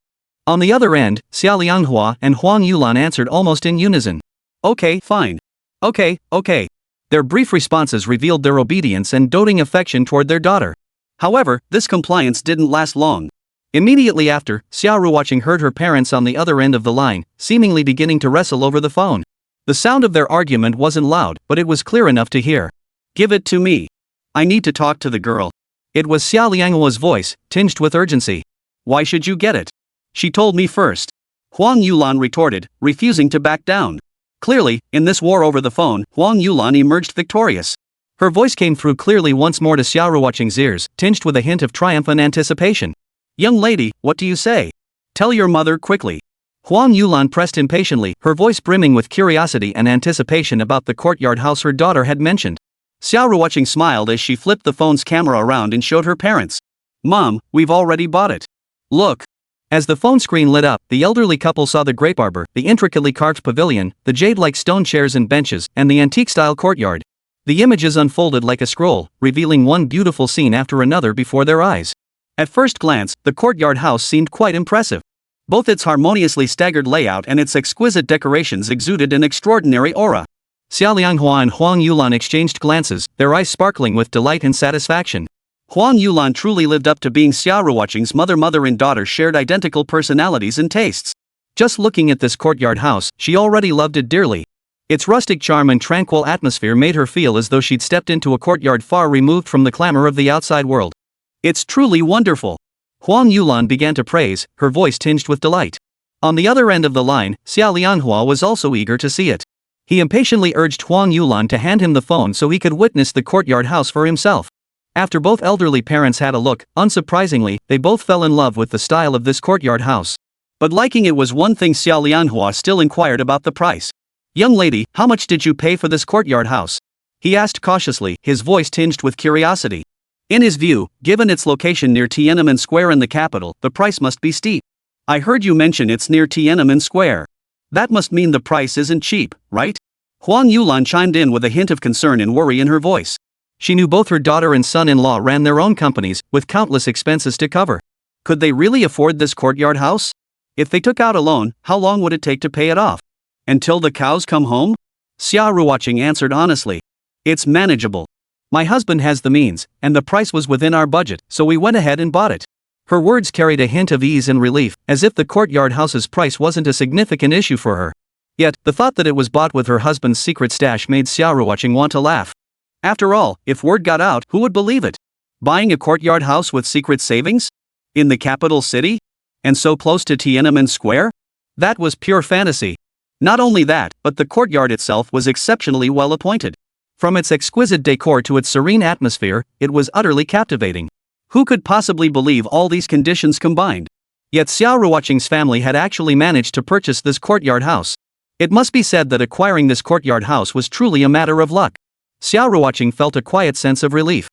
On the other end, Xia Lianghua and Huang Yulan answered almost in unison. Okay, fine. Okay. Their brief responses revealed their obedience and doting affection toward their daughter. However, this compliance didn't last long. Immediately after, Xia Ruoqing heard her parents on the other end of the line, seemingly beginning to wrestle over the phone. The sound of their argument wasn't loud, but it was clear enough to hear. Give it to me. I need to talk to the girl. It was Xia Lianghua's voice, tinged with urgency. Why should you get it? She told me first. Huang Yulan retorted, refusing to back down. Clearly, in this war over the phone, Huang Yulan emerged victorious. Her voice came through clearly once more to Xia Ruoqing's ears, tinged with a hint of triumph and anticipation. Young lady, what do you say? Tell your mother quickly. Huang Yulan pressed impatiently, her voice brimming with curiosity and anticipation about the courtyard house her daughter had mentioned. Xia Ruoqing smiled as she flipped the phone's camera around and showed her parents. Mom, we've already bought it. Look. As the phone screen lit up, the elderly couple saw the grape arbor, the intricately carved pavilion, the jade-like stone chairs and benches, and the antique-style courtyard. The images unfolded like a scroll, revealing one beautiful scene after another before their eyes. At first glance, the courtyard house seemed quite impressive. Both its harmoniously staggered layout and its exquisite decorations exuded an extraordinary aura. Xia Lianghua and Huang Yulan exchanged glances, their eyes sparkling with delight and satisfaction. Huang Yulan truly lived up to being Xia Ruoqing's mother and daughter shared identical personalities and tastes. Just looking at this courtyard house, she already loved it dearly. Its rustic charm and tranquil atmosphere made her feel as though she'd stepped into a courtyard far removed from the clamor of the outside world. It's truly wonderful. Huang Yulan began to praise, her voice tinged with delight. On the other end of the line, Xia Lianghua was also eager to see it. He impatiently urged Huang Yulan to hand him the phone so he could witness the courtyard house for himself. After both elderly parents had a look, unsurprisingly, they both fell in love with the style of this courtyard house. But liking it was one thing. Xia Lianghua still inquired about the price. Young lady, how much did you pay for this courtyard house? He asked cautiously, his voice tinged with curiosity. In his view, given its location near Tiananmen Square in the capital, the price must be steep. I heard you mention it's near Tiananmen Square. That must mean the price isn't cheap, right? Huang Yulan chimed in with a hint of concern and worry in her voice. She knew both her daughter and son-in-law ran their own companies, with countless expenses to cover. Could they really afford this courtyard house? If they took out a loan, how long would it take to pay it off? Until the cows come home? Xia Ruoqing answered honestly. It's manageable. My husband has the means, and the price was within our budget, so we went ahead and bought it. Her words carried a hint of ease and relief, as if the courtyard house's price wasn't a significant issue for her. Yet, the thought that it was bought with her husband's secret stash made Xia Ruoqing want to laugh. After all, if word got out, who would believe it? Buying a courtyard house with secret savings? In the capital city? And so close to Tiananmen Square? That was pure fantasy. Not only that, but the courtyard itself was exceptionally well appointed. From its exquisite decor to its serene atmosphere, it was utterly captivating. Who could possibly believe all these conditions combined? Yet Xia Ruoqing's family had actually managed to purchase this courtyard house. It must be said that acquiring this courtyard house was truly a matter of luck. Xia Ruoqing felt a quiet sense of relief.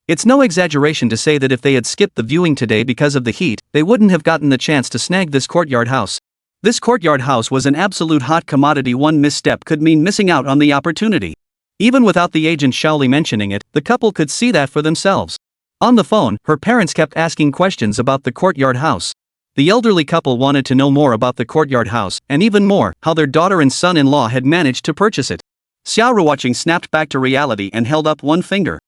It's no exaggeration to say that if they had skipped the viewing today because of the heat, they wouldn't have gotten the chance to snag this courtyard house. This courtyard house was an absolute hot commodity. One misstep could mean missing out on the opportunity. Even without the agent Shaoli mentioning it, the couple could see that for themselves. On the phone, her parents kept asking questions about the courtyard house. The elderly couple wanted to know more about the courtyard house, and even more, how their daughter and son-in-law had managed to purchase it. Xia Ruoqing snapped back to reality and held up one finger.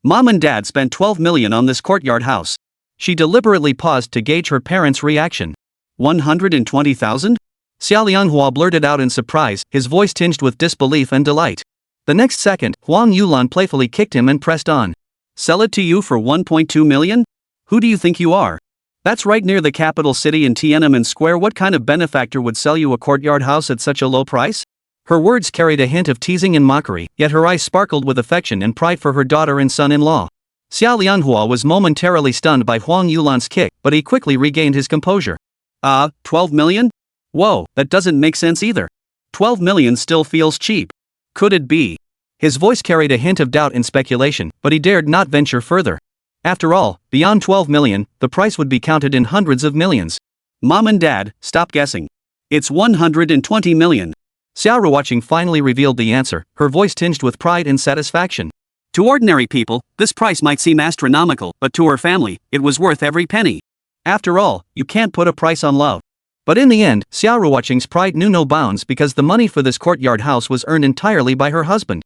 Mom and Dad spent 12 million on this courtyard house. She deliberately paused to gauge her parents' reaction. 120,000? Xia Lianghua blurted out in surprise, his voice tinged with disbelief and delight. The next second, Huang Yulan playfully kicked him and pressed on. Sell it to you for 1.2 million? Who do you think you are? That's right near the capital city in Tiananmen Square. What kind of benefactor would sell you a courtyard house at such a low price? Her words carried a hint of teasing and mockery, yet her eyes sparkled with affection and pride for her daughter and son-in-law. Xia Lianhua was momentarily stunned by Huang Yulan's kick, but he quickly regained his composure. 12 million? Whoa, that doesn't make sense either. 12 million still feels cheap. Could it be? His voice carried a hint of doubt and speculation, but he dared not venture further. After all, beyond 12 million, the price would be counted in hundreds of millions. Mom and Dad, stop guessing. It's 120 million. Xia Ruoqing finally revealed the answer, her voice tinged with pride and satisfaction. To ordinary people, this price might seem astronomical, but to her family, it was worth every penny. After all, you can't put a price on love. But in the end, Xia Ruoqing's pride knew no bounds because the money for this courtyard house was earned entirely by her husband.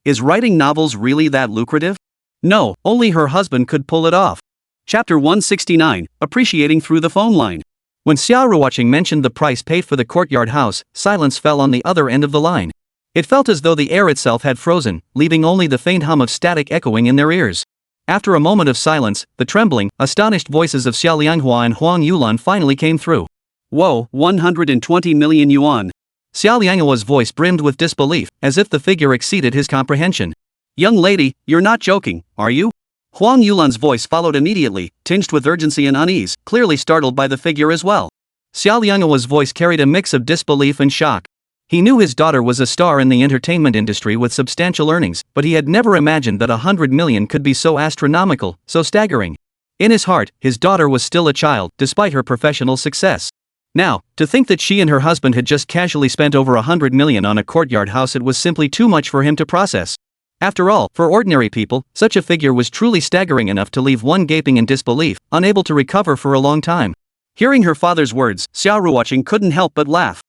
Is writing novels really that lucrative? No, only her husband could pull it off. Chapter 169, Appreciating Through the Phone Line. When Xia Ruoqing mentioned the price paid for the courtyard house, silence fell on the other end of the line. It felt as though the air itself had frozen, leaving only the faint hum of static echoing in their ears. After a moment of silence, the trembling, astonished voices of Xia Lianghua and Huang Yulan finally came through. Whoa, 120 million yuan. Xia Lianghua's voice brimmed with disbelief, as if the figure exceeded his comprehension. Young lady, you're not joking, are you? Huang Yulan's voice followed immediately, tinged with urgency and unease, clearly startled by the figure as well. Xia Lianghua's voice carried a mix of disbelief and shock. He knew his daughter was a star in the entertainment industry with substantial earnings, but he had never imagined that 100 million could be so astronomical, so staggering. In his heart, his daughter was still a child, despite her professional success. Now, to think that she and her husband had just casually spent over 100 million on a courtyard house, it was simply too much for him to process. After all, for ordinary people, such a figure was truly staggering enough to leave one gaping in disbelief, unable to recover for a long time. Hearing her father's words, Xia Ruoqing couldn't help but laugh.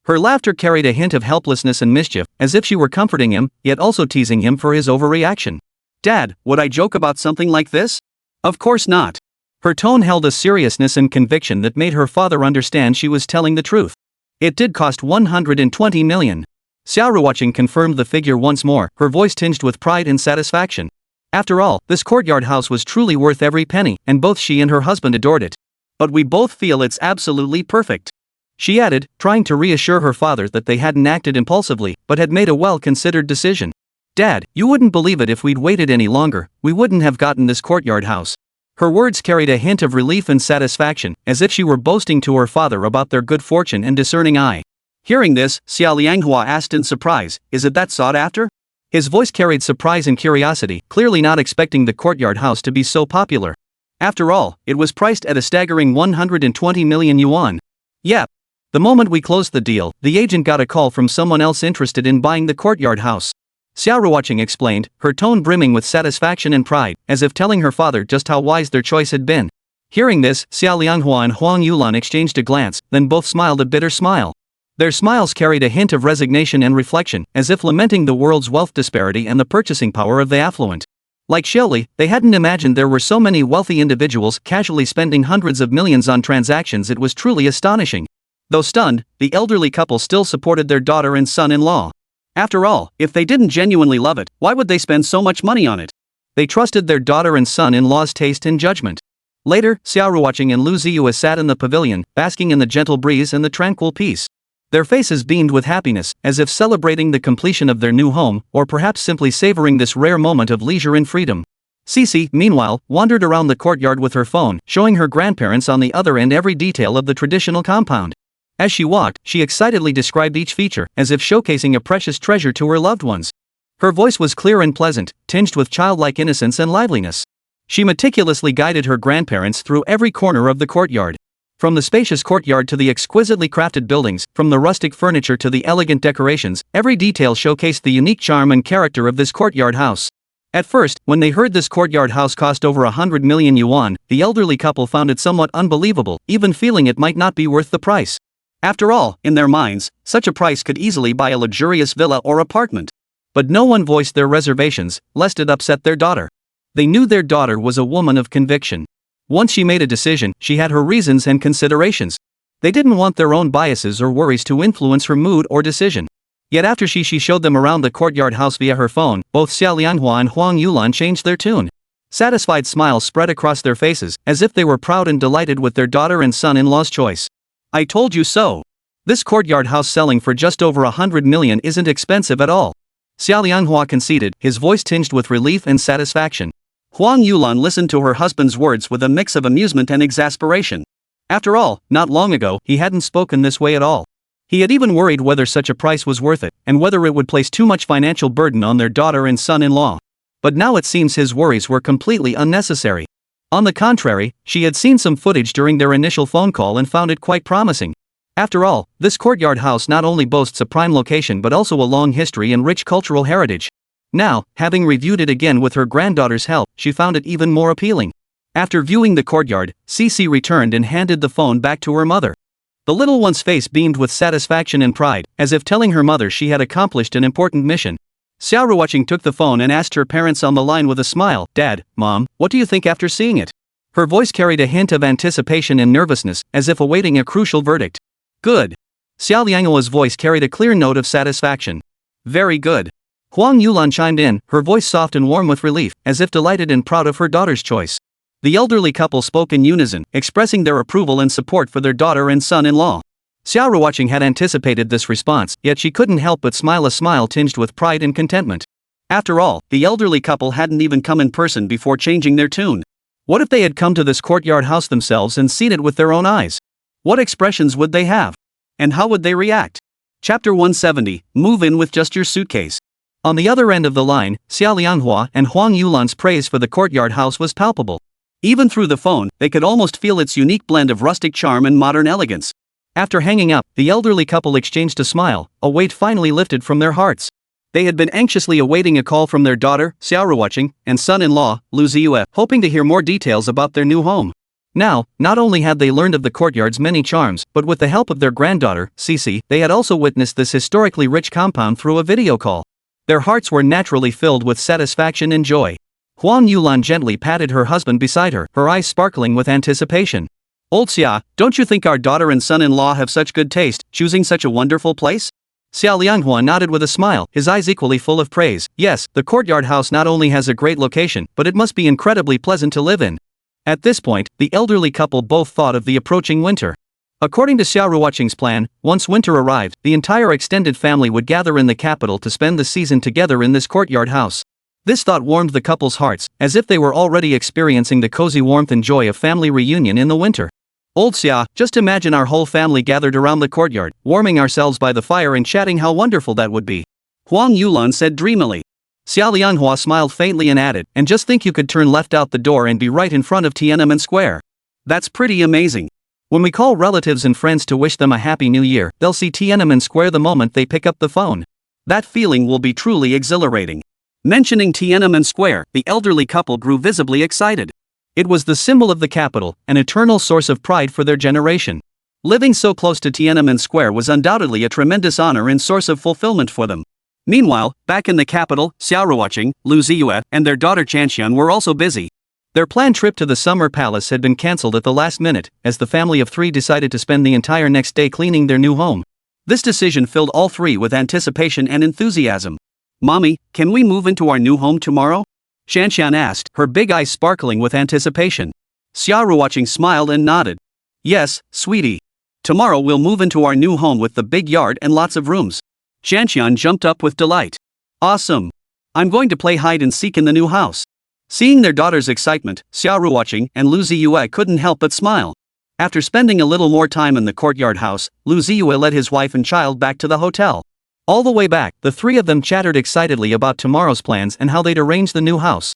Her laughter carried a hint of helplessness and mischief, as if she were comforting him, yet also teasing him for his overreaction. Dad, would I joke about something like this? Of course not. Her tone held a seriousness and conviction that made her father understand she was telling the truth. It did cost 120 million. Xia Ruoqing confirmed the figure once more, her voice tinged with pride and satisfaction. After all, this courtyard house was truly worth every penny, and both she and her husband adored it. But we both feel it's absolutely perfect. She added, trying to reassure her father that they hadn't acted impulsively, but had made a well-considered decision. Dad, you wouldn't believe it if we'd waited any longer, we wouldn't have gotten this courtyard house. Her words carried a hint of relief and satisfaction, as if she were boasting to her father about their good fortune and discerning eye. Hearing this, Xia Lianghua asked in surprise, is it that sought after? His voice carried surprise and curiosity, clearly not expecting the courtyard house to be so popular. After all, it was priced at a staggering 120 million yuan. Yep. The moment we closed the deal, the agent got a call from someone else interested in buying the courtyard house. Xia Ruoqing explained, her tone brimming with satisfaction and pride, as if telling her father just how wise their choice had been. Hearing this, Xia Lianghua and Huang Yulan exchanged a glance, then both smiled a bitter smile. Their smiles carried a hint of resignation and reflection, as if lamenting the world's wealth disparity and the purchasing power of the affluent. Like Shaoli, they hadn't imagined there were so many wealthy individuals casually spending hundreds of millions on transactions. It was truly astonishing. Though stunned, the elderly couple still supported their daughter and son-in-law. After all, if they didn't genuinely love it, why would they spend so much money on it? They trusted their daughter and son-in-law's taste and judgment. Later, Xia Ruoqing and Lu Ziye sat in the pavilion, basking in the gentle breeze and the tranquil peace. Their faces beamed with happiness, as if celebrating the completion of their new home, or perhaps simply savoring this rare moment of leisure and freedom. Xixi, meanwhile, wandered around the courtyard with her phone, showing her grandparents on the other end every detail of the traditional compound. As she walked, she excitedly described each feature, as if showcasing a precious treasure to her loved ones. Her voice was clear and pleasant, tinged with childlike innocence and liveliness. She meticulously guided her grandparents through every corner of the courtyard. From the spacious courtyard to the exquisitely crafted buildings, from the rustic furniture to the elegant decorations, every detail showcased the unique charm and character of this courtyard house. At first, when they heard this courtyard house cost over 100 million yuan, the elderly couple found it somewhat unbelievable, even feeling it might not be worth the price. After all, in their minds, such a price could easily buy a luxurious villa or apartment. But no one voiced their reservations, lest it upset their daughter. They knew their daughter was a woman of conviction. Once she made a decision, she had her reasons and considerations. They didn't want their own biases or worries to influence her mood or decision. Yet after she showed them around the courtyard house via her phone, both Xia Lianghua and Huang Yulan changed their tune. Satisfied smiles spread across their faces, as if they were proud and delighted with their daughter and son-in-law's choice. I told you so. This courtyard house selling for just over 100 million isn't expensive at all. Xia Lianghua conceded, his voice tinged with relief and satisfaction. Huang Yulan listened to her husband's words with a mix of amusement and exasperation. After all, not long ago, he hadn't spoken this way at all. He had even worried whether such a price was worth it, and whether it would place too much financial burden on their daughter and son-in-law. But now it seems his worries were completely unnecessary. On the contrary, she had seen some footage during their initial phone call and found it quite promising. After all, this courtyard house not only boasts a prime location but also a long history and rich cultural heritage. Now, having reviewed it again with her granddaughter's help, she found it even more appealing. After viewing the courtyard, Xixi returned and handed the phone back to her mother. The little one's face beamed with satisfaction and pride, as if telling her mother she had accomplished an important mission. Xia Ruoqing took the phone and asked her parents on the line with a smile, Dad, Mom, what do you think after seeing it? Her voice carried a hint of anticipation and nervousness, as if awaiting a crucial verdict. Good. Xia Lianghua's voice carried a clear note of satisfaction. Very good. Huang Yulan chimed in, her voice soft and warm with relief, as if delighted and proud of her daughter's choice. The elderly couple spoke in unison, expressing their approval and support for their daughter and son-in-law. Xia Ruoqing had anticipated this response, yet she couldn't help but smile, a smile tinged with pride and contentment. After all, the elderly couple hadn't even come in person before changing their tune. What if they had come to this courtyard house themselves and seen it with their own eyes? What expressions would they have? And how would they react? Chapter 170, Move in with just your suitcase. On the other end of the line, Xia Lianghua and Huang Yulan's praise for the courtyard house was palpable. Even through the phone, they could almost feel its unique blend of rustic charm and modern elegance. After hanging up, the elderly couple exchanged a smile, a weight finally lifted from their hearts. They had been anxiously awaiting a call from their daughter, Xia Ruoqing, and son-in-law, Lu Ziye, hoping to hear more details about their new home. Now, not only had they learned of the courtyard's many charms, but with the help of their granddaughter, Xixi, they had also witnessed this historically rich compound through a video call. Their hearts were naturally filled with satisfaction and joy. Huang Yulan gently patted her husband beside her, her eyes sparkling with anticipation. Old Xia, don't you think our daughter and son-in-law have such good taste, choosing such a wonderful place? Xia Lianghua nodded with a smile, his eyes equally full of praise. Yes, the courtyard house not only has a great location, but it must be incredibly pleasant to live in. At this point, the elderly couple both thought of the approaching winter. According to Xia Ruoqing's plan, once winter arrived, the entire extended family would gather in the capital to spend the season together in this courtyard house. This thought warmed the couple's hearts, as if they were already experiencing the cozy warmth and joy of family reunion in the winter. Old Xia, just imagine our whole family gathered around the courtyard, warming ourselves by the fire and chatting, how wonderful that would be. Huang Yulan said dreamily. Xia Lianghua smiled faintly and added, and just think you could turn left out the door and be right in front of Tiananmen Square. That's pretty amazing. When we call relatives and friends to wish them a happy new year, they'll see Tiananmen Square the moment they pick up the phone. That feeling will be truly exhilarating. Mentioning Tiananmen Square, the elderly couple grew visibly excited. It was the symbol of the capital, an eternal source of pride for their generation. Living so close to Tiananmen Square was undoubtedly a tremendous honor and source of fulfillment for them. Meanwhile, back in the capital, Xia Ruoqing, Lu Ziye, and their daughter Chanxian were also busy. Their planned trip to the summer palace had been cancelled at the last minute, as the family of three decided to spend the entire next day cleaning their new home. This decision filled all three with anticipation and enthusiasm. Mommy, can we move into our new home tomorrow? Xianxian asked, her big eyes sparkling with anticipation. Xia Ruoqing smiled and nodded. Yes, sweetie. Tomorrow we'll move into our new home with the big yard and lots of rooms. Xianxian jumped up with delight. Awesome. I'm going to play hide and seek in the new house. Seeing their daughter's excitement, Xia Ruoqing and Lu Ziye couldn't help but smile. After spending a little more time in the courtyard house, Lu Ziye led his wife and child back to the hotel. All the way back, the three of them chattered excitedly about tomorrow's plans and how they'd arrange the new house.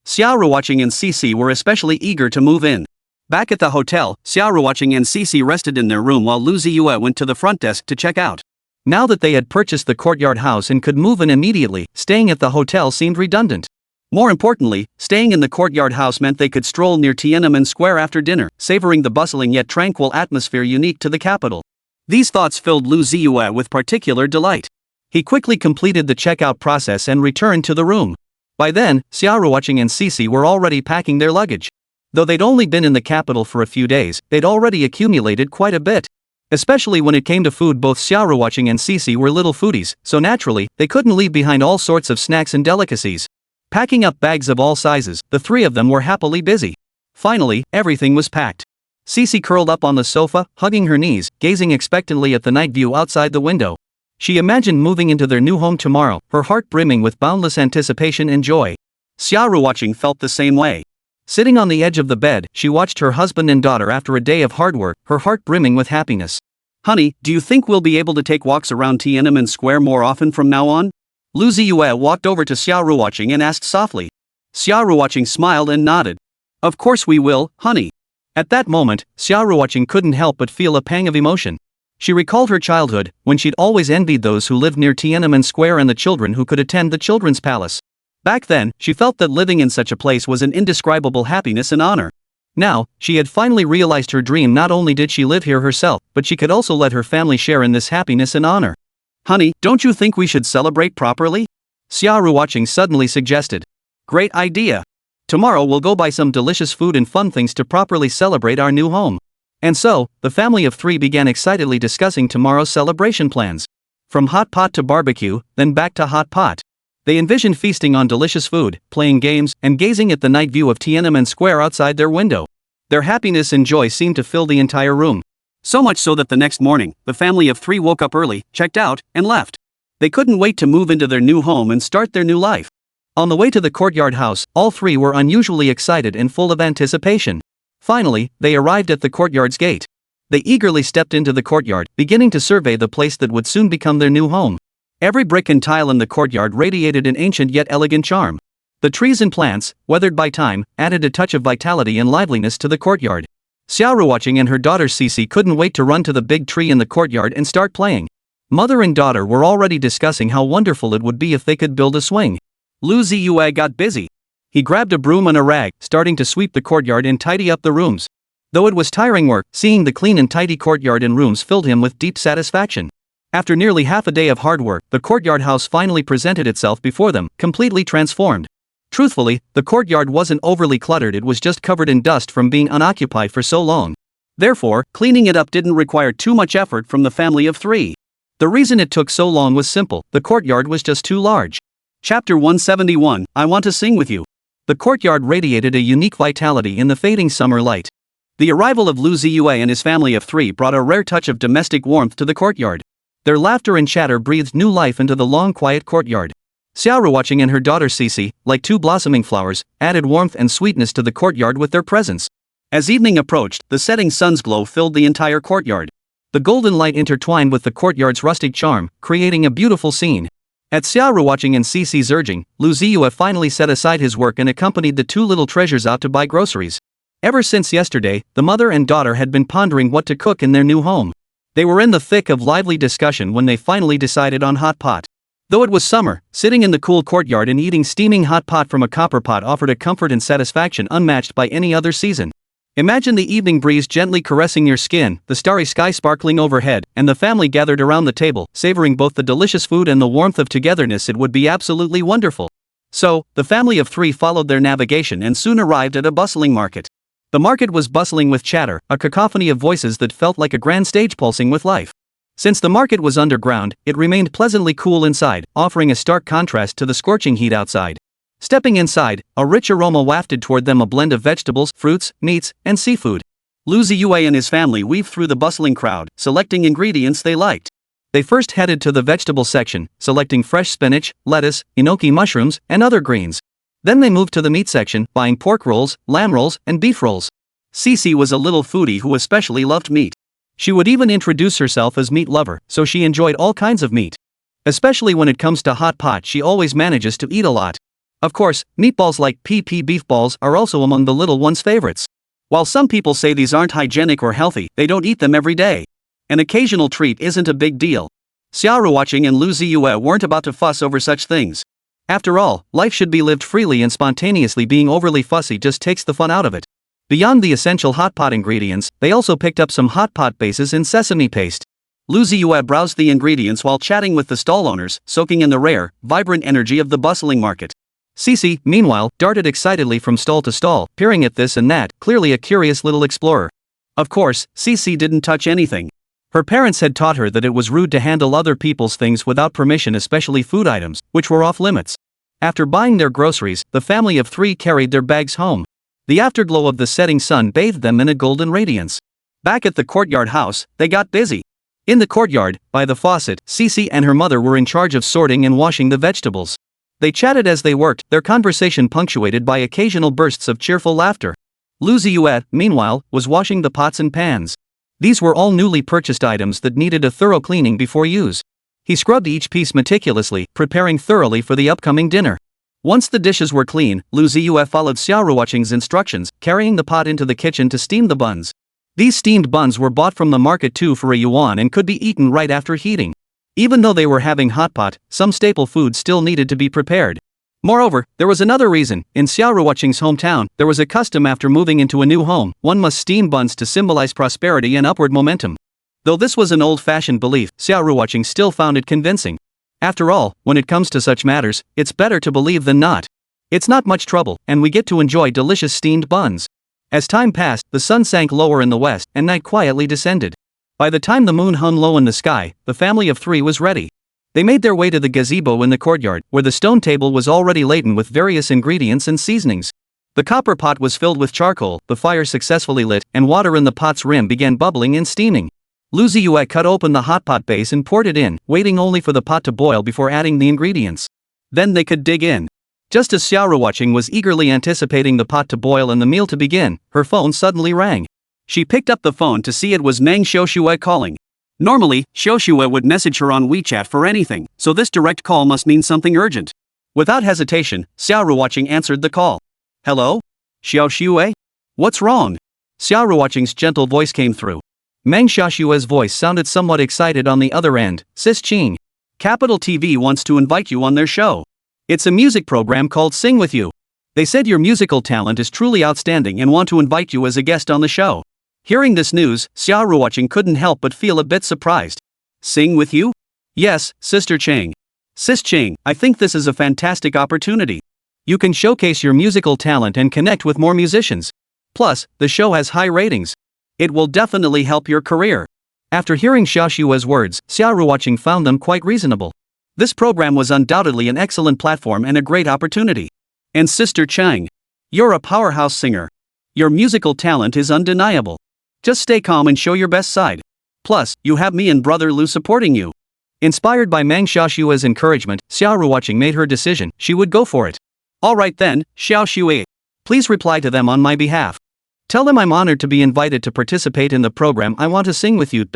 Xia Ruoqing and Xixi were especially eager to move in. Back at the hotel, Xia Ruoqing and Xixi rested in their room while Lu Ziye went to the front desk to check out. Now that they had purchased the courtyard house and could move in immediately, staying at the hotel seemed redundant. More importantly, staying in the courtyard house meant they could stroll near Tiananmen Square after dinner, savoring the bustling yet tranquil atmosphere unique to the capital. These thoughts filled Lu Ziye with particular delight. He quickly completed the checkout process and returned to the room. By then, Xia Ruoqing and Xixi were already packing their luggage. Though they'd only been in the capital for a few days, they'd already accumulated quite a bit. Especially when it came to food, both Xia Ruoqing and Xixi were little foodies, so naturally, they couldn't leave behind all sorts of snacks and delicacies. Packing up bags of all sizes, the three of them were happily busy. Finally, everything was packed. Xixi curled up on the sofa, hugging her knees, gazing expectantly at the night view outside the window. She imagined moving into their new home tomorrow, her heart brimming with boundless anticipation and joy. Xia Ruoqing felt the same way. Sitting on the edge of the bed, she watched her husband and daughter after a day of hard work, her heart brimming with happiness. Honey, do you think we'll be able to take walks around Tiananmen Square more often from now on? Lu Ziye walked over to Xia Ruoqing and asked softly. Xia Ruoqing smiled and nodded. Of course we will, honey. At that moment, Xia Ruoqing couldn't help but feel a pang of emotion. She recalled her childhood, when she'd always envied those who lived near Tiananmen Square and the children who could attend the children's palace. Back then, she felt that living in such a place was an indescribable happiness and honor. Now, she had finally realized her dream. Not only did she live here herself, but she could also let her family share in this happiness and honor. Honey, don't you think we should celebrate properly? Xia Ruoqing suddenly suggested. Great idea. Tomorrow we'll go buy some delicious food and fun things to properly celebrate our new home. And so, the family of three began excitedly discussing tomorrow's celebration plans. From hot pot to barbecue, then back to hot pot. They envisioned feasting on delicious food, playing games, and gazing at the night view of Tiananmen Square outside their window. Their happiness and joy seemed to fill the entire room. So much so that the next morning, the family of three woke up early, checked out, and left. They couldn't wait to move into their new home and start their new life. On the way to the courtyard house, all three were unusually excited and full of anticipation. Finally, they arrived at the courtyard's gate. They eagerly stepped into the courtyard, beginning to survey the place that would soon become their new home. Every brick and tile in the courtyard radiated an ancient yet elegant charm. The trees and plants, weathered by time, added a touch of vitality and liveliness to the courtyard. Xia Ruoqing and her daughter Xixi couldn't wait to run to the big tree in the courtyard and start playing. Mother and daughter were already discussing how wonderful it would be if they could build a swing. Lu Ziye got busy. He grabbed a broom and a rag, starting to sweep the courtyard and tidy up the rooms. Though it was tiring work, seeing the clean and tidy courtyard and rooms filled him with deep satisfaction. After nearly half a day of hard work, the courtyard house finally presented itself before them, completely transformed. Truthfully, the courtyard wasn't overly cluttered, it was just covered in dust from being unoccupied for so long. Therefore, cleaning it up didn't require too much effort from the family of three. The reason it took so long was simple: the courtyard was just too large. Chapter 171, I Want to Sing With You. The courtyard radiated a unique vitality in the fading summer light. The arrival of Lu Ziye and his family of three brought a rare touch of domestic warmth to the courtyard. Their laughter and chatter breathed new life into the long quiet courtyard. Xia Ruoqing and her daughter Xixi, like two blossoming flowers, added warmth and sweetness to the courtyard with their presence. As evening approached, the setting sun's glow filled the entire courtyard. The golden light intertwined with the courtyard's rustic charm, creating a beautiful scene. At Xia Ruoqing and Xixi's urging, Lu Ziye finally set aside his work and accompanied the two little treasures out to buy groceries. Ever since yesterday, the mother and daughter had been pondering what to cook in their new home. They were in the thick of lively discussion when they finally decided on hot pot. Though it was summer, sitting in the cool courtyard and eating steaming hot pot from a copper pot offered a comfort and satisfaction unmatched by any other season. Imagine the evening breeze gently caressing your skin, the starry sky sparkling overhead, and the family gathered around the table, savoring both the delicious food and the warmth of togetherness. It would be absolutely wonderful. So, the family of three followed their navigation and soon arrived at a bustling market. The market was bustling with chatter, a cacophony of voices that felt like a grand stage pulsing with life. Since the market was underground, it remained pleasantly cool inside, offering a stark contrast to the scorching heat outside. Stepping inside, a rich aroma wafted toward them, a blend of vegetables, fruits, meats, and seafood. Lu Ziye and his family weaved through the bustling crowd, selecting ingredients they liked. They first headed to the vegetable section, selecting fresh spinach, lettuce, enoki mushrooms, and other greens. Then they moved to the meat section, buying pork rolls, lamb rolls, and beef rolls. Xixi was a little foodie who especially loved meat. She would even introduce herself as meat lover, so she enjoyed all kinds of meat. Especially when it comes to hot pot, she always manages to eat a lot. Of course, meatballs like PP beef balls are also among the little one's favorites. While some people say these aren't hygienic or healthy, they don't eat them every day. An occasional treat isn't a big deal. Xia Ruoqing and Lu Ziye weren't about to fuss over such things. After all, life should be lived freely and spontaneously. Being overly fussy just takes the fun out of it. Beyond the essential hot pot ingredients, they also picked up some hot pot bases in sesame paste. Lu Ziye browsed the ingredients while chatting with the stall owners, soaking in the rare, vibrant energy of the bustling market. Xixi, meanwhile, darted excitedly from stall to stall, peering at this and that, clearly a curious little explorer. Of course, Xixi didn't touch anything. Her parents had taught her that it was rude to handle other people's things without permission, especially food items, which were off limits. After buying their groceries, the family of 3 carried their bags home. The afterglow of the setting sun bathed them in a golden radiance. Back at the courtyard house, they got busy. In the courtyard, by the faucet, Xixi and her mother were in charge of sorting and washing the vegetables. They chatted as they worked, their conversation punctuated by occasional bursts of cheerful laughter. Lu Ziye, meanwhile, was washing the pots and pans. These were all newly purchased items that needed a thorough cleaning before use. He scrubbed each piece meticulously, preparing thoroughly for the upcoming dinner. Once the dishes were clean, Lu Ziye followed Xia Ruoqing's instructions, carrying the pot into the kitchen to steam the buns. These steamed buns were bought from the market too for a yuan and could be eaten right after heating. Even though they were having hot pot, some staple food still needed to be prepared. Moreover, there was another reason. In Xia Ruoqing's hometown, there was a custom after moving into a new home, one must steam buns to symbolize prosperity and upward momentum. Though this was an old-fashioned belief, Xia Ruoqing still found it convincing. After all, when it comes to such matters, it's better to believe than not. It's not much trouble, and we get to enjoy delicious steamed buns. As time passed, the sun sank lower in the west, and night quietly descended. By the time the moon hung low in the sky, the family of 3 was ready. They made their way to the gazebo in the courtyard, where the stone table was already laden with various ingredients and seasonings. The copper pot was filled with charcoal, the fire successfully lit, and water in the pot's rim began bubbling and steaming. Lu Ziye cut open the hot pot base and poured it in, waiting only for the pot to boil before adding the ingredients. Then they could dig in. Just as Xia Ruoqing was eagerly anticipating the pot to boil and the meal to begin, her phone suddenly rang. She picked up the phone to see it was Meng Xiaoxue calling. Normally, Xiaoxue would message her on WeChat for anything, so this direct call must mean something urgent. Without hesitation, Xia Ruoqing answered the call. Hello? Xiaoxue? What's wrong? Xia Ruoqing's gentle voice came through. Meng Xiaoxue's voice sounded somewhat excited on the other end. Sis Qing. Capital TV wants to invite you on their show. It's a music program called Sing With You. They said your musical talent is truly outstanding and want to invite you as a guest on the show. Hearing this news, Xia Ruoqing couldn't help but feel a bit surprised. Sing with you? Yes, Sister Chang. Sis Chang, I think this is a fantastic opportunity. You can showcase your musical talent and connect with more musicians. Plus, the show has high ratings. It will definitely help your career. After hearing Xiaoxue's words, Xia Ruoqing found them quite reasonable. This program was undoubtedly an excellent platform and a great opportunity. And Sister Chang, you're a powerhouse singer. Your musical talent is undeniable. Just stay calm and show your best side. Plus, you have me and brother Lu supporting you. Inspired by Meng Xiaoxue's encouragement, Xia Ruoqing made her decision. She would go for it. Alright then, Xiaoxue. Please reply to them on my behalf. Tell them I'm honored to be invited to participate in the program. I want to sing with you.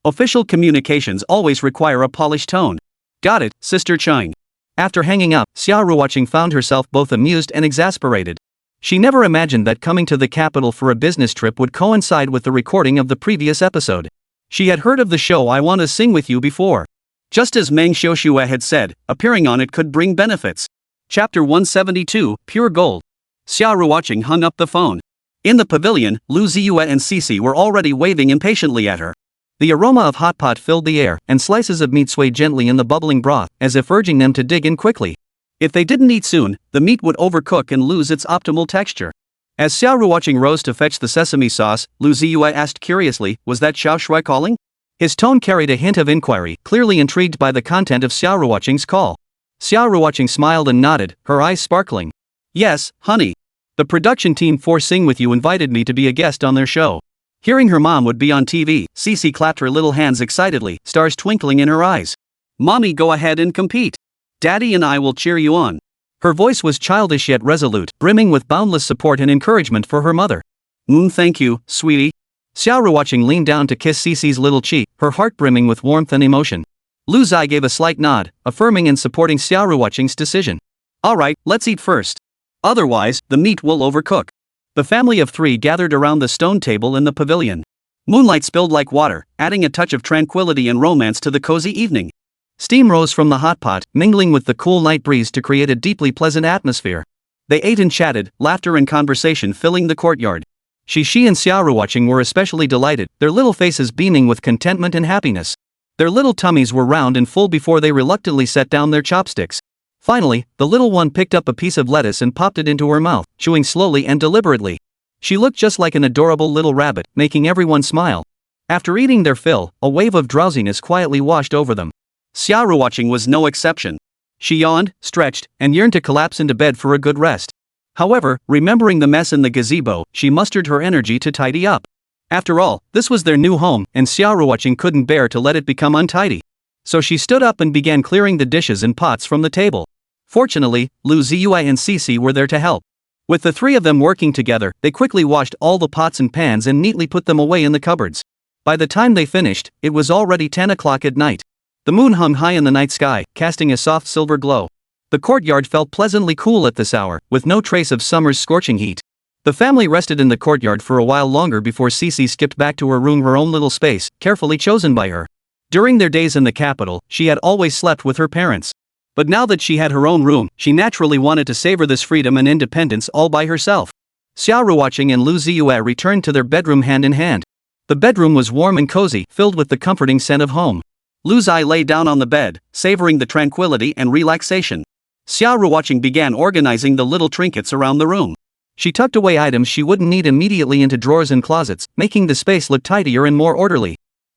Official communications always require a polished tone. Got it, Sister Chang. After hanging up, Xia Ruoqing found herself both amused and exasperated. She never imagined that coming to the capital for a business trip would coincide with the recording of the previous episode. She had heard of the show I Want to Sing With You before. Just as Meng Xiaoxue had said, appearing on it could bring benefits. Chapter 172, Pure Gold. Xia Ruoqing hung up the phone. In the pavilion, Lu Ziye and Xixi were already waving impatiently at her. The aroma of hot pot filled the air, and slices of meat swayed gently in the bubbling broth, as if urging them to dig in quickly. If they didn't eat soon, the meat would overcook and lose its optimal texture. As Xia Ruoqing rose to fetch the sesame sauce, Lu Ziye asked curiously, was that Xiaoxue calling? His tone carried a hint of inquiry, clearly intrigued by the content of Xia Ruoqing's call. Xia Ruoqing smiled and nodded, her eyes sparkling. Yes, honey. The production team for Sing With You invited me to be a guest on their show. Hearing her mom would be on TV, Xixi clapped her little hands excitedly, stars twinkling in her eyes. Mommy, go ahead and compete. Daddy and I will cheer you on. Her voice was childish yet resolute, brimming with boundless support and encouragement for her mother. Thank you, sweetie. Xia Ruoqing leaned down to kiss Xixi's little cheek, her heart brimming with warmth and emotion. Lu Ziye gave a slight nod, affirming and supporting Xia Ruoqing's decision. Alright, let's eat first. Otherwise, the meat will overcook. The family of three gathered around the stone table in the pavilion. Moonlight spilled like water, adding a touch of tranquility and romance to the cozy evening. Steam rose from the hot pot, mingling with the cool night breeze to create a deeply pleasant atmosphere. They ate and chatted, laughter and conversation filling the courtyard. Xixi and Xia Ruoqing were especially delighted, their little faces beaming with contentment and happiness. Their little tummies were round and full before they reluctantly set down their chopsticks. Finally, the little one picked up a piece of lettuce and popped it into her mouth, chewing slowly and deliberately. She looked just like an adorable little rabbit, making everyone smile. After eating their fill, a wave of drowsiness quietly washed over them. Xia Ruoqing was no exception. She yawned, stretched, and yearned to collapse into bed for a good rest. However, remembering the mess in the gazebo, she mustered her energy to tidy up. After all, this was their new home, and Xia Ruoqing couldn't bear to let it become untidy. So she stood up and began clearing the dishes and pots from the table. Fortunately, Lu Ziye and Xixi were there to help. With the three of them working together, they quickly washed all the pots and pans and neatly put them away in the cupboards. By the time they finished, it was already 10 o'clock at night. The moon hung high in the night sky, casting a soft silver glow. The courtyard felt pleasantly cool at this hour, with no trace of summer's scorching heat. The family rested in the courtyard for a while longer before Xixi skipped back to her room, her own little space, carefully chosen by her. During their days in the capital, she had always slept with her parents. But now that she had her own room, she naturally wanted to savor this freedom and independence all by herself. Xia Ruoqing and Lu Ziye returned to their bedroom hand in hand. The bedroom was warm and cozy, filled with the comforting scent of home. Lu Ziye lay down on the bed, savoring the tranquility and relaxation. Xia Ruoqing began organizing the little trinkets around the room. She tucked away items she wouldn't need immediately into drawers and closets, making the space look tidier and more orderly.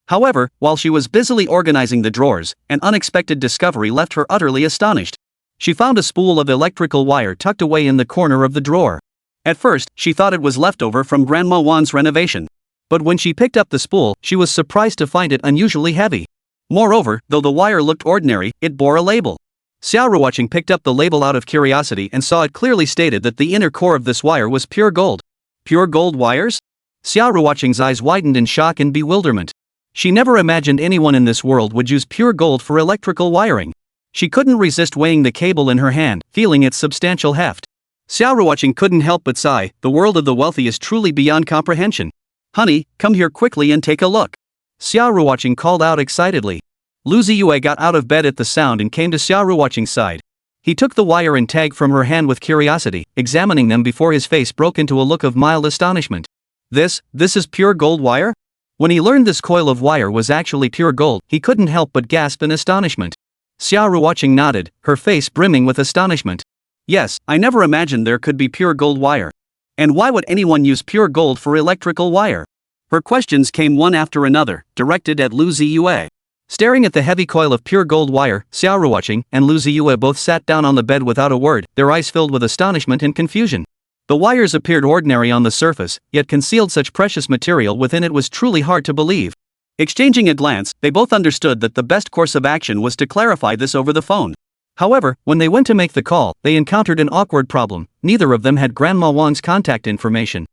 However, while she was busily organizing the drawers, an unexpected discovery left her utterly astonished. She found a spool of electrical wire tucked away in the corner of the drawer. At first, she thought it was leftover from Grandma Wan's renovation. But when she picked up the spool, she was surprised to find it unusually heavy. Moreover, though the wire looked ordinary, it bore a label. Xia Ruoqing picked up the label out of curiosity and saw it clearly stated that the inner core of this wire was pure gold. Pure gold wires? Xia Ruoqing's eyes widened in shock and bewilderment. She never imagined anyone in this world would use pure gold for electrical wiring. She couldn't resist weighing the cable in her hand, feeling its substantial heft. Xia Ruoqing couldn't help but sigh, the world of the wealthy is truly beyond comprehension. Honey, come here quickly and take a look. Xia Ruoqing called out excitedly. Lu Ziye got out of bed at the sound and came to Xia Ruoqing's side. He took the wire and tag from her hand with curiosity, examining them before his face broke into a look of mild astonishment. This is pure gold wire? When he learned this coil of wire was actually pure gold, he couldn't help but gasp in astonishment. Xia Ruoqing nodded, her face brimming with astonishment. Yes, I never imagined there could be pure gold wire. And why would anyone use pure gold for electrical wire? Her questions came one after another, directed at Lu Ziye. Staring at the heavy coil of pure gold wire, Xia Ruoqing and Lu Ziye both sat down on the bed without a word, their eyes filled with astonishment and confusion. The wires appeared ordinary on the surface, yet concealed such precious material within it was truly hard to believe. Exchanging a glance, they both understood that the best course of action was to clarify this over the phone. However, when they went to make the call, they encountered an awkward problem. Neither of them had Grandma Wan's contact information.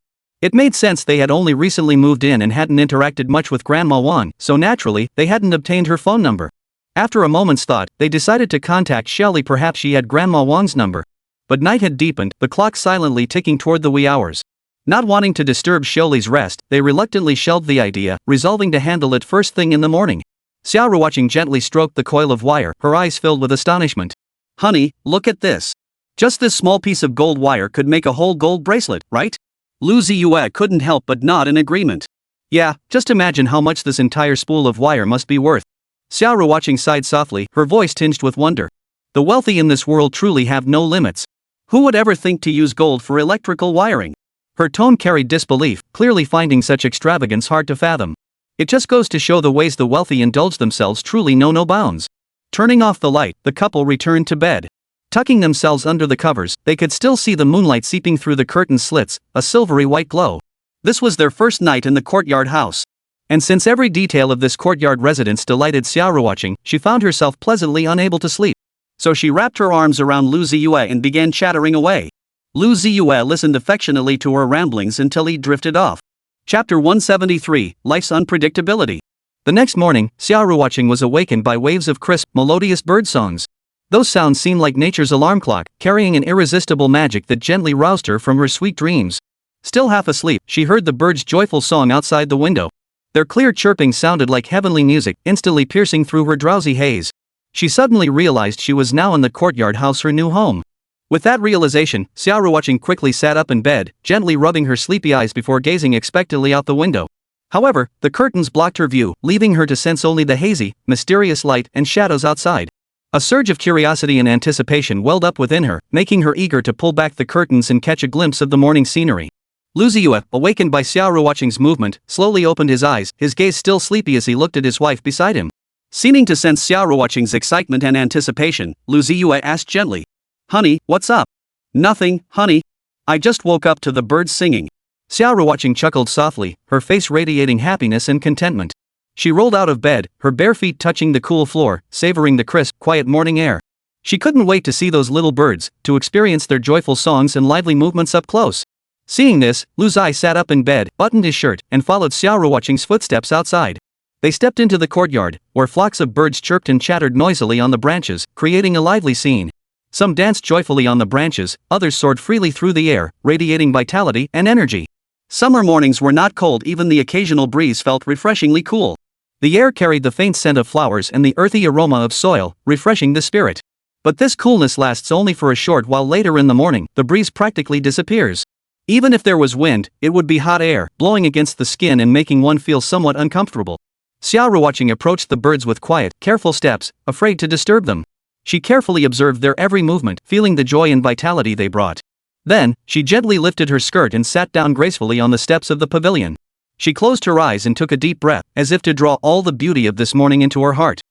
It made sense they had only recently moved in and hadn't interacted much with Grandma Wan, so naturally, they hadn't obtained her phone number. After a moment's thought, they decided to contact Shelly. Perhaps she had Grandma Wan's number. But night had deepened, the clock silently ticking toward the wee hours. Not wanting to disturb Shelly's rest, they reluctantly shelved the idea, resolving to handle it first thing in the morning. Xia Ruoqing gently stroked the coil of wire, her eyes filled with astonishment. Honey, look at this. Just this small piece of gold wire could make a whole gold bracelet, right? Lu Ziye couldn't help but nod in agreement. Yeah, just imagine how much this entire spool of wire must be worth. Xia Ruoqing sighed softly, her voice tinged with wonder. The wealthy in this world truly have no limits. Who would ever think to use gold for electrical wiring? Her tone carried disbelief, clearly finding such extravagance hard to fathom. It just goes to show the ways the wealthy indulge themselves truly know no bounds. Turning off the light, the couple returned to bed. Tucking themselves under the covers, they could still see the moonlight seeping through the curtain slits, a silvery white glow. This was their first night in the courtyard house. And since every detail of this courtyard residence delighted Xia Ruoqing, she found herself pleasantly unable to sleep. So she wrapped her arms around Lu Ziye and began chattering away. Lu Ziye listened affectionately to her ramblings until he drifted off. Chapter 173, Life's Unpredictability. The next morning, Xia Ruoqing was awakened by waves of crisp, melodious bird songs. Those sounds seemed like nature's alarm clock, carrying an irresistible magic that gently roused her from her sweet dreams. Still half asleep, she heard the birds' joyful song outside the window. Their clear chirping sounded like heavenly music, instantly piercing through her drowsy haze. She suddenly realized she was now in the courtyard house, her new home. With that realization, Xia Ruoqing quickly sat up in bed, gently rubbing her sleepy eyes before gazing expectantly out the window. However, the curtains blocked her view, leaving her to sense only the hazy, mysterious light and shadows outside. A surge of curiosity and anticipation welled up within her, making her eager to pull back the curtains and catch a glimpse of the morning scenery. Lu Ziye, awakened by Xia Ruoqing's movement, slowly opened his eyes, his gaze still sleepy as he looked at his wife beside him. Seeming to sense Xia Ruoqing's excitement and anticipation, Lu Ziye asked gently, "Honey, what's up?" "Nothing, honey. I just woke up to the birds singing." Xia Ruoqing chuckled softly, her face radiating happiness and contentment. She rolled out of bed, her bare feet touching the cool floor, savoring the crisp, quiet morning air. She couldn't wait to see those little birds, to experience their joyful songs and lively movements up close. Seeing this, Lu Ziye sat up in bed, buttoned his shirt, and followed Xia Ruoqing's footsteps outside. They stepped into the courtyard, where flocks of birds chirped and chattered noisily on the branches, creating a lively scene. Some danced joyfully on the branches, others soared freely through the air, radiating vitality and energy. Summer mornings were not cold, even the occasional breeze felt refreshingly cool. The air carried the faint scent of flowers and the earthy aroma of soil, refreshing the spirit. But this coolness lasts only for a short while. Later in the morning, the breeze practically disappears. Even if there was wind, it would be hot air, blowing against the skin and making one feel somewhat uncomfortable. Xia Ruoqing approached the birds with quiet, careful steps, afraid to disturb them. She carefully observed their every movement, feeling the joy and vitality they brought. Then, she gently lifted her skirt and sat down gracefully on the steps of the pavilion. She closed her eyes and took a deep breath, as if to draw all the beauty of this morning into her heart.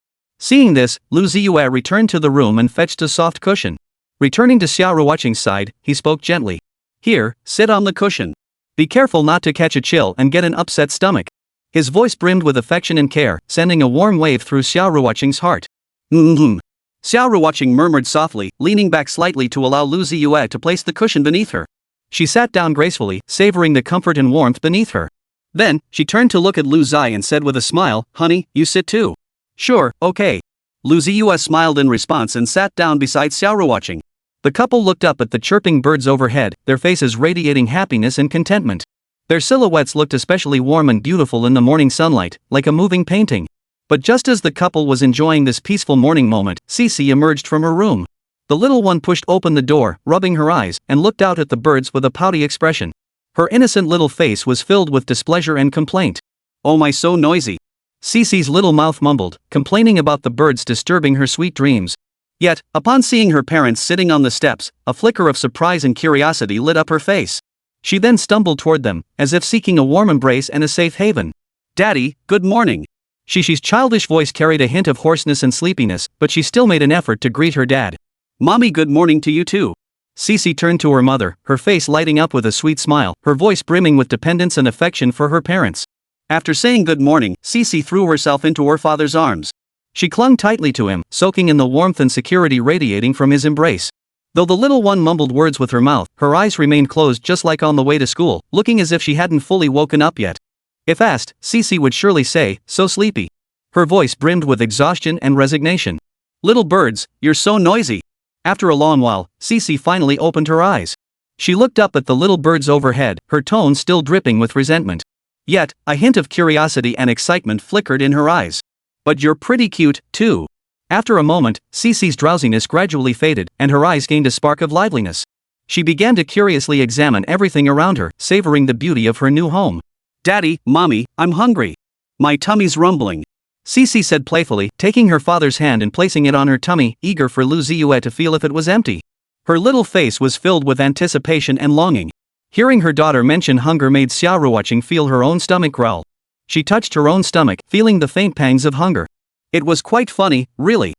Seeing this, Lu Ziye returned to the room and fetched a soft cushion. Returning to Xia Ruoqing's side, he spoke gently. "Here, sit on the cushion. Be careful not to catch a chill and get an upset stomach." His voice brimmed with affection and care, sending a warm wave through Xia Ruoqing's heart. Xia Ruoqing murmured softly, leaning back slightly to allow Lu Ziye to place the cushion beneath her. She sat down gracefully, savoring the comfort and warmth beneath her. Then, she turned to look at Lu Ziye and said with a smile, "Honey, you sit too." "Sure, okay." Lu Ziye smiled in response and sat down beside Xia Ruoqing. The couple looked up at the chirping birds overhead, their faces radiating happiness and contentment. Their silhouettes looked especially warm and beautiful in the morning sunlight, like a moving painting. But just as the couple was enjoying this peaceful morning moment, Xixi emerged from her room. The little one pushed open the door, rubbing her eyes, and looked out at the birds with a pouty expression. Her innocent little face was filled with displeasure and complaint. "Oh my, so noisy." Xixi's little mouth mumbled, complaining about the birds disturbing her sweet dreams. Yet, upon seeing her parents sitting on the steps, a flicker of surprise and curiosity lit up her face. She then stumbled toward them, as if seeking a warm embrace and a safe haven. "Daddy, good morning." Xixi's childish voice carried a hint of hoarseness and sleepiness, but she still made an effort to greet her dad. "Mommy, good morning to you too." Xixi turned to her mother, her face lighting up with a sweet smile, her voice brimming with dependence and affection for her parents. After saying good morning, Xixi threw herself into her father's arms. She clung tightly to him, soaking in the warmth and security radiating from his embrace. Though the little one mumbled words with her mouth, her eyes remained closed just like on the way to school, looking as if she hadn't fully woken up yet. If asked, Xixi would surely say, "So sleepy." Her voice brimmed with exhaustion and resignation. "Little birds, you're so noisy." After a long while, Xixi finally opened her eyes. She looked up at the little birds overhead, her tone still dripping with resentment. Yet, a hint of curiosity and excitement flickered in her eyes. "But you're pretty cute, too." After a moment, Xixi's drowsiness gradually faded, and her eyes gained a spark of liveliness. She began to curiously examine everything around her, savoring the beauty of her new home. "Daddy, Mommy, I'm hungry. My tummy's rumbling," Xixi said playfully, taking her father's hand and placing it on her tummy, eager for Lu Ziye to feel if it was empty. Her little face was filled with anticipation and longing. Hearing her daughter mention hunger made Xia Ruoqing feel her own stomach growl. She touched her own stomach, feeling the faint pangs of hunger. It was quite funny, really.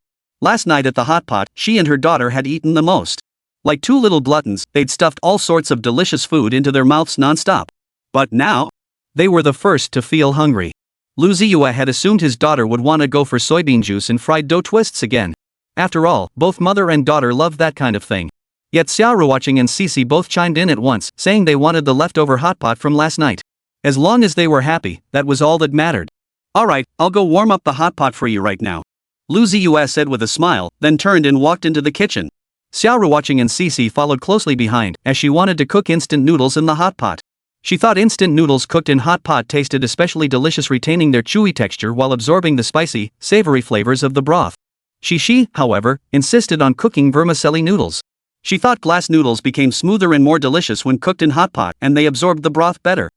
Last night at the hot pot, she and her daughter had eaten the most. Like two little gluttons, they'd stuffed all sorts of delicious food into their mouths non-stop. But now, they were the first to feel hungry. Lu Ziye had assumed his daughter would want to go for soybean juice and fried dough twists again. After all, both mother and daughter loved that kind of thing. Yet Xia Ruoqing and Xixi both chimed in at once, saying they wanted the leftover hot pot from last night. As long as they were happy, that was all that mattered. Alright, I'll go warm up the hot pot for you right now. Lu Ziye said with a smile, then turned and walked into the kitchen. Xia Ruoqing and Xixi followed closely behind, as she wanted to cook instant noodles in the hot pot. She thought instant noodles cooked in hot pot tasted especially delicious, retaining their chewy texture while absorbing the spicy, savory flavors of the broth. Xixi, however, insisted on cooking vermicelli noodles. She thought glass noodles became smoother and more delicious when cooked in hot pot, and they absorbed the broth better.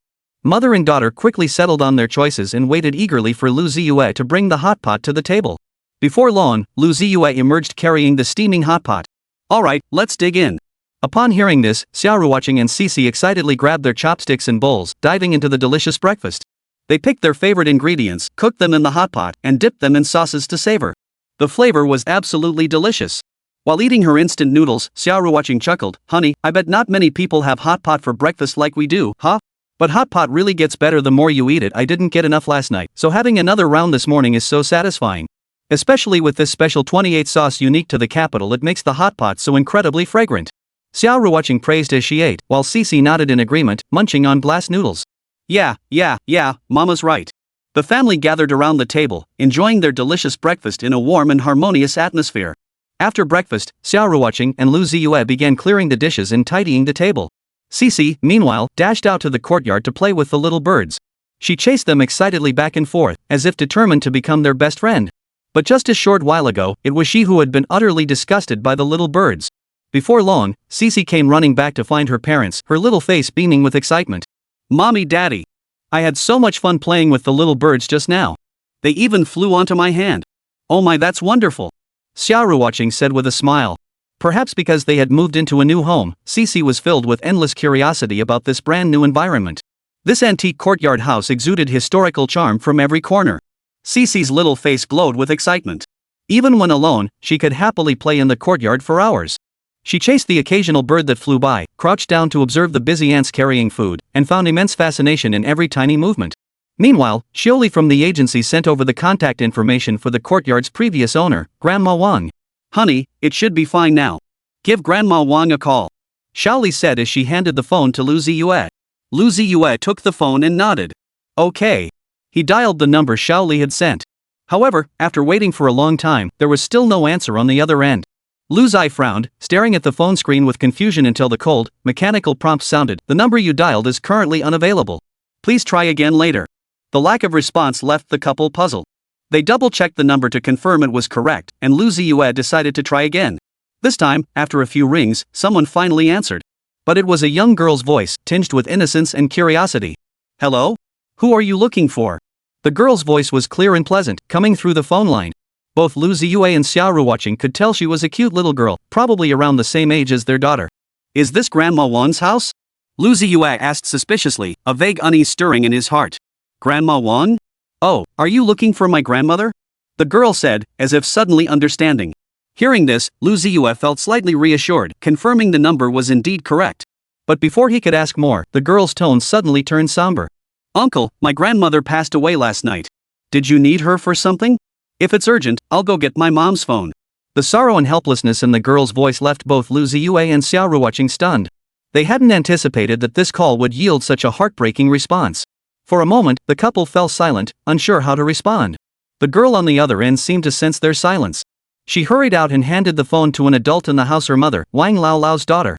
Mother and daughter quickly settled on their choices and waited eagerly for Lu Ziye to bring the hot pot to the table. Before long, Lu Ziye emerged carrying the steaming hot pot. Alright, let's dig in. Upon hearing this, Xia Ruoqing and Xixi excitedly grabbed their chopsticks and bowls, diving into the delicious breakfast. They picked their favorite ingredients, cooked them in the hot pot, and dipped them in sauces to savor. The flavor was absolutely delicious. While eating her instant noodles, Xia Ruoqing chuckled, "Honey, I bet not many people have hot pot for breakfast like we do, huh? But hot pot really gets better the more you eat it. I didn't get enough last night, so having another round this morning is so satisfying. Especially with this special 28 sauce unique to the capital, it makes the hot pot so incredibly fragrant." Xia Ruoqing praised as she ate, while Xixi nodded in agreement, munching on glass noodles. Yeah, Mama's right. The family gathered around the table, enjoying their delicious breakfast in a warm and harmonious atmosphere. After breakfast, Xia Ruoqing and Lu Ziye began clearing the dishes and tidying the table. Xixi, meanwhile, dashed out to the courtyard to play with the little birds. She chased them excitedly back and forth, as if determined to become their best friend. But just a short while ago, it was she who had been utterly disgusted by the little birds. Before long, Xixi came running back to find her parents, her little face beaming with excitement. "Mommy, Daddy! I had so much fun playing with the little birds just now. They even flew onto my hand. Oh my, that's wonderful," Xia Ruoqing said with a smile. Perhaps because they had moved into a new home, Xixi was filled with endless curiosity about this brand new environment. This antique courtyard house exuded historical charm from every corner. Xixi's little face glowed with excitement. Even when alone, she could happily play in the courtyard for hours. She chased the occasional bird that flew by, crouched down to observe the busy ants carrying food, and found immense fascination in every tiny movement. Meanwhile, Xioli from the agency sent over the contact information for the courtyard's previous owner, Grandma Wang. "Honey, it should be fine now. Give Grandma Wang a call," Xiaoli said as she handed the phone to Lu Ziye. Lu Ziye took the phone and nodded. Okay. He dialed the number Xiaoli had sent. However, after waiting for a long time, there was still no answer on the other end. Lu Ziye frowned, staring at the phone screen with confusion until the cold, mechanical prompt sounded, "The number you dialed is currently unavailable. Please try again later." The lack of response left the couple puzzled. They double-checked the number to confirm it was correct, and Lu Ziye decided to try again. This time, after a few rings, someone finally answered. But it was a young girl's voice, tinged with innocence and curiosity. "Hello? Who are you looking for?" The girl's voice was clear and pleasant, coming through the phone line. Both Lu Ziye and Xia Ruoqing could tell she was a cute little girl, probably around the same age as their daughter. "Is this Grandma Wang's house?" Lu Ziye asked suspiciously, a vague unease stirring in his heart. "Grandma Wang? Oh, are you looking for my grandmother?" the girl said, as if suddenly understanding. Hearing this, Lu Ziye felt slightly reassured, confirming the number was indeed correct. But before he could ask more, the girl's tone suddenly turned somber. "Uncle, my grandmother passed away last night. Did you need her for something? If it's urgent, I'll go get my mom's phone." The sorrow and helplessness in the girl's voice left both Lu Ziye and Xia Ruoqing stunned. They hadn't anticipated that this call would yield such a heartbreaking response. For a moment, the couple fell silent, unsure how to respond. The girl on the other end seemed to sense their silence. She hurried out and handed the phone to an adult in the house, her mother, Wang Lao Lao's daughter.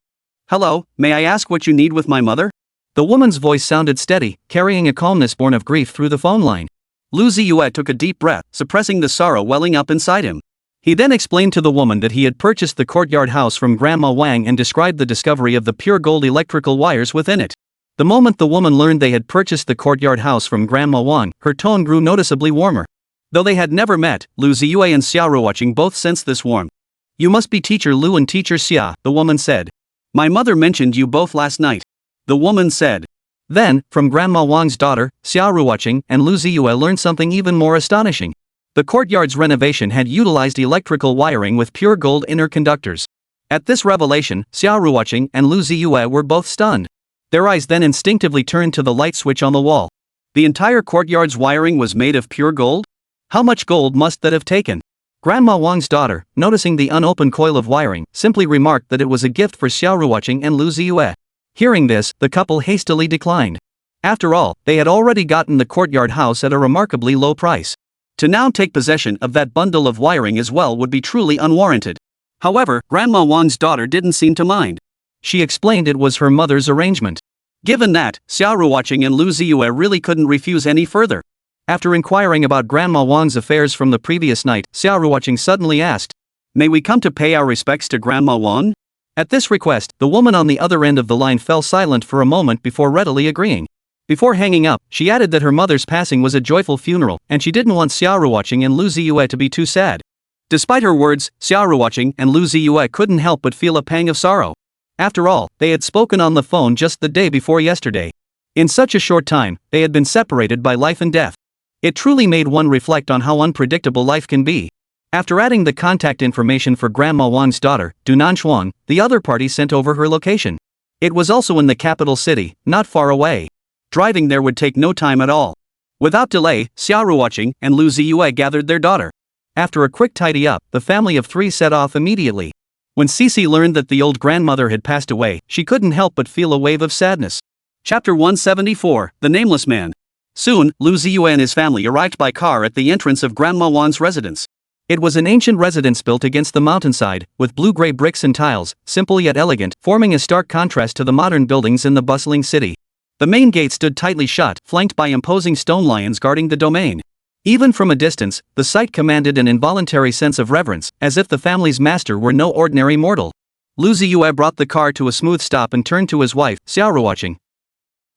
"Hello, may I ask what you need with my mother?" The woman's voice sounded steady, carrying a calmness born of grief through the phone line. Lu Ziye took a deep breath, suppressing the sorrow welling up inside him. He then explained to the woman that he had purchased the courtyard house from Grandma Wang and described the discovery of the pure gold electrical wires within it. The moment the woman learned they had purchased the courtyard house from Grandma Wang, her tone grew noticeably warmer. Though they had never met, Lu Ziye and Xia Ruoqing both sensed this warmth. "You must be Teacher Lu and Teacher Xia," the woman said. "My mother mentioned you both last night," the woman said. Then, from Grandma Wang's daughter, Xia Ruoqing and Lu Ziye learned something even more astonishing. The courtyard's renovation had utilized electrical wiring with pure gold inner conductors. At this revelation, Xia Ruoqing and Lu Ziye were both stunned. Their eyes then instinctively turned to the light switch on the wall. The entire courtyard's wiring was made of pure gold? How much gold must that have taken? Grandma Wang's daughter, noticing the unopened coil of wiring, simply remarked that it was a gift for Xia Ruoqing and Lu Ziye. Hearing this, the couple hastily declined. After all, they had already gotten the courtyard house at a remarkably low price. To now take possession of that bundle of wiring as well would be truly unwarranted. However, Grandma Wang's daughter didn't seem to mind. She explained it was her mother's arrangement. Given that, Xia Ruoqing and Lu Ziye really couldn't refuse any further. After inquiring about Grandma Wang's affairs from the previous night, Xia Ruoqing suddenly asked, "May we come to pay our respects to Grandma Wang?" At this request, the woman on the other end of the line fell silent for a moment before readily agreeing. Before hanging up, she added that her mother's passing was a joyful funeral, and she didn't want Xia Ruoqing and Lu Ziye to be too sad. Despite her words, Xia Ruoqing and Lu Ziye couldn't help but feel a pang of sorrow. After all, they had spoken on the phone just the day before yesterday. In such a short time, they had been separated by life and death. It truly made one reflect on how unpredictable life can be. After adding the contact information for Grandma Wang's daughter, Du Nanchuan, the other party sent over her location. It was also in the capital city, not far away. Driving there would take no time at all. Without delay, Xia Ruoqing and Lu Ziye gathered their daughter. After a quick tidy up, the family of three set off immediately. When Xixi learned that the old grandmother had passed away, she couldn't help but feel a wave of sadness. Chapter 174, The Nameless Man. Soon, Lu Ziye and his family arrived by car at the entrance of Grandma Wang's residence. It was an ancient residence built against the mountainside, with blue-gray bricks and tiles, simple yet elegant, forming a stark contrast to the modern buildings in the bustling city. The main gate stood tightly shut, flanked by imposing stone lions guarding the domain. Even from a distance, the sight commanded an involuntary sense of reverence, as if the family's master were no ordinary mortal. Lu Ziye brought the car to a smooth stop and turned to his wife, Xia Ruoqing,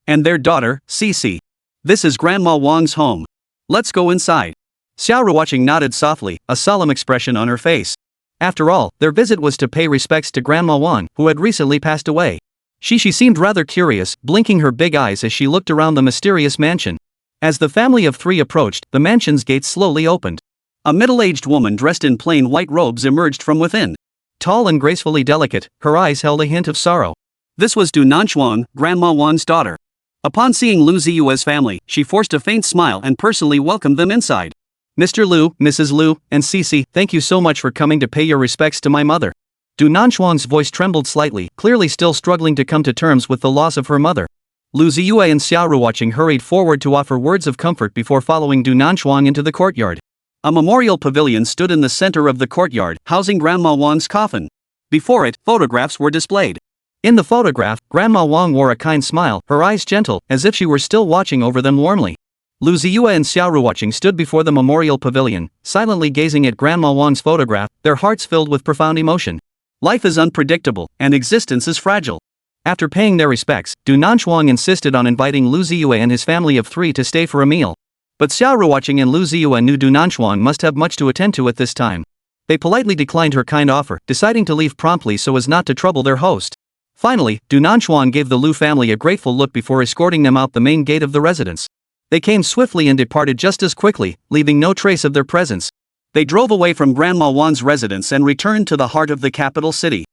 and their daughter, Xixi. "This is Grandma Wang's home. Let's go inside." Xia Ruoqing nodded softly, a solemn expression on her face. After all, their visit was to pay respects to Grandma Wang, who had recently passed away. Xixi seemed rather curious, blinking her big eyes as she looked around the mysterious mansion. As the family of three approached, the mansion's gates slowly opened. A middle-aged woman dressed in plain white robes emerged from within. Tall and gracefully delicate, her eyes held a hint of sorrow. This was Du Nanchuan, Grandma Wang's daughter. Upon seeing Lu Ziye's family, she forced a faint smile and personally welcomed them inside. "Mr. Lu, Mrs. Lu, and Xixi, thank you so much for coming to pay your respects to my mother." Du Nanchuan's voice trembled slightly, clearly still struggling to come to terms with the loss of her mother. Lu Ziye and Xia Ruoqing hurried forward to offer words of comfort before following Du Nanchuan into the courtyard. A memorial pavilion stood in the center of the courtyard, housing Grandma Wang's coffin. Before it, photographs were displayed. In the photograph, Grandma Wang wore a kind smile, her eyes gentle, as if she were still watching over them warmly. Lu Ziye and Xia Ruoqing stood before the memorial pavilion, silently gazing at Grandma Wang's photograph, their hearts filled with profound emotion. Life is unpredictable, and existence is fragile. After paying their respects, Du Nanchuan insisted on inviting Lu Ziye and his family of three to stay for a meal. But Xia Ruoqing and Lu Ziye knew Du Nanchuan must have much to attend to at this time. They politely declined her kind offer, deciding to leave promptly so as not to trouble their host. Finally, Du Nanchuan gave the Lu family a grateful look before escorting them out the main gate of the residence. They came swiftly and departed just as quickly, leaving no trace of their presence. They drove away from Grandma Wang's residence and returned to the heart of the capital city.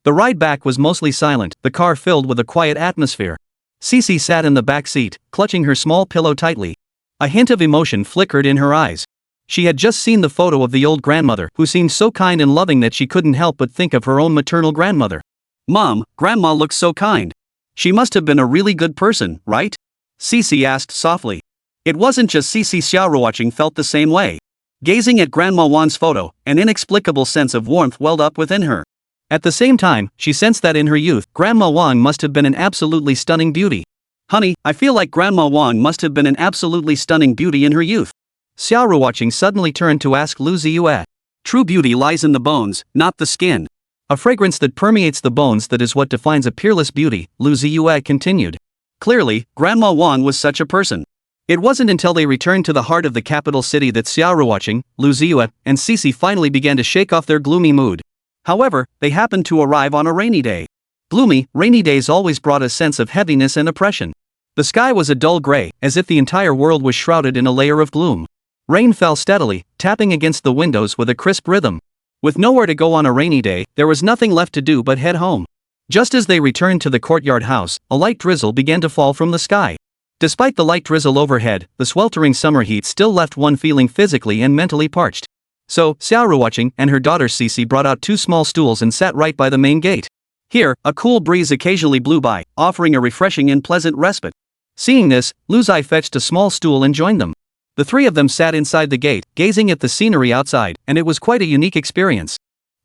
The ride back was mostly silent, the car filled with a quiet atmosphere. Xixi sat in the back seat, clutching her small pillow tightly. A hint of emotion flickered in her eyes. She had just seen the photo of the old grandmother, who seemed so kind and loving that she couldn't help but think of her own maternal grandmother. "Mom, Grandma looks so kind. She must have been a really good person, right?" Xixi asked softly. It wasn't just Xixi. Xia Ruoqing felt the same way. Gazing at Grandma Wang's photo, an inexplicable sense of warmth welled up within her. At the same time, she sensed that in her youth, Grandma Wang must have been an absolutely stunning beauty. "Honey, I feel like Grandma Wang must have been an absolutely stunning beauty in her youth." Xia Ruoqing suddenly turned to ask Lu Ziye. "True beauty lies in the bones, not the skin. A fragrance that permeates the bones, that is what defines a peerless beauty," Lu Ziye continued. Clearly, Grandma Wang was such a person. It wasn't until they returned to the heart of the capital city that Xia Ruoqing, Lu Ziye, and Xixi finally began to shake off their gloomy mood. However, they happened to arrive on a rainy day. Gloomy, rainy days always brought a sense of heaviness and oppression. The sky was a dull gray, as if the entire world was shrouded in a layer of gloom. Rain fell steadily, tapping against the windows with a crisp rhythm. With nowhere to go on a rainy day, there was nothing left to do but head home. Just as they returned to the courtyard house, a light drizzle began to fall from the sky. Despite the light drizzle overhead, the sweltering summer heat still left one feeling physically and mentally parched. So, Xia Ruoqing and her daughter Xixi brought out 2 small stools and sat right by the main gate. Here, a cool breeze occasionally blew by, offering a refreshing and pleasant respite. Seeing this, Lu Ziye fetched a small stool and joined them. The 3 of them sat inside the gate, gazing at the scenery outside, and it was quite a unique experience.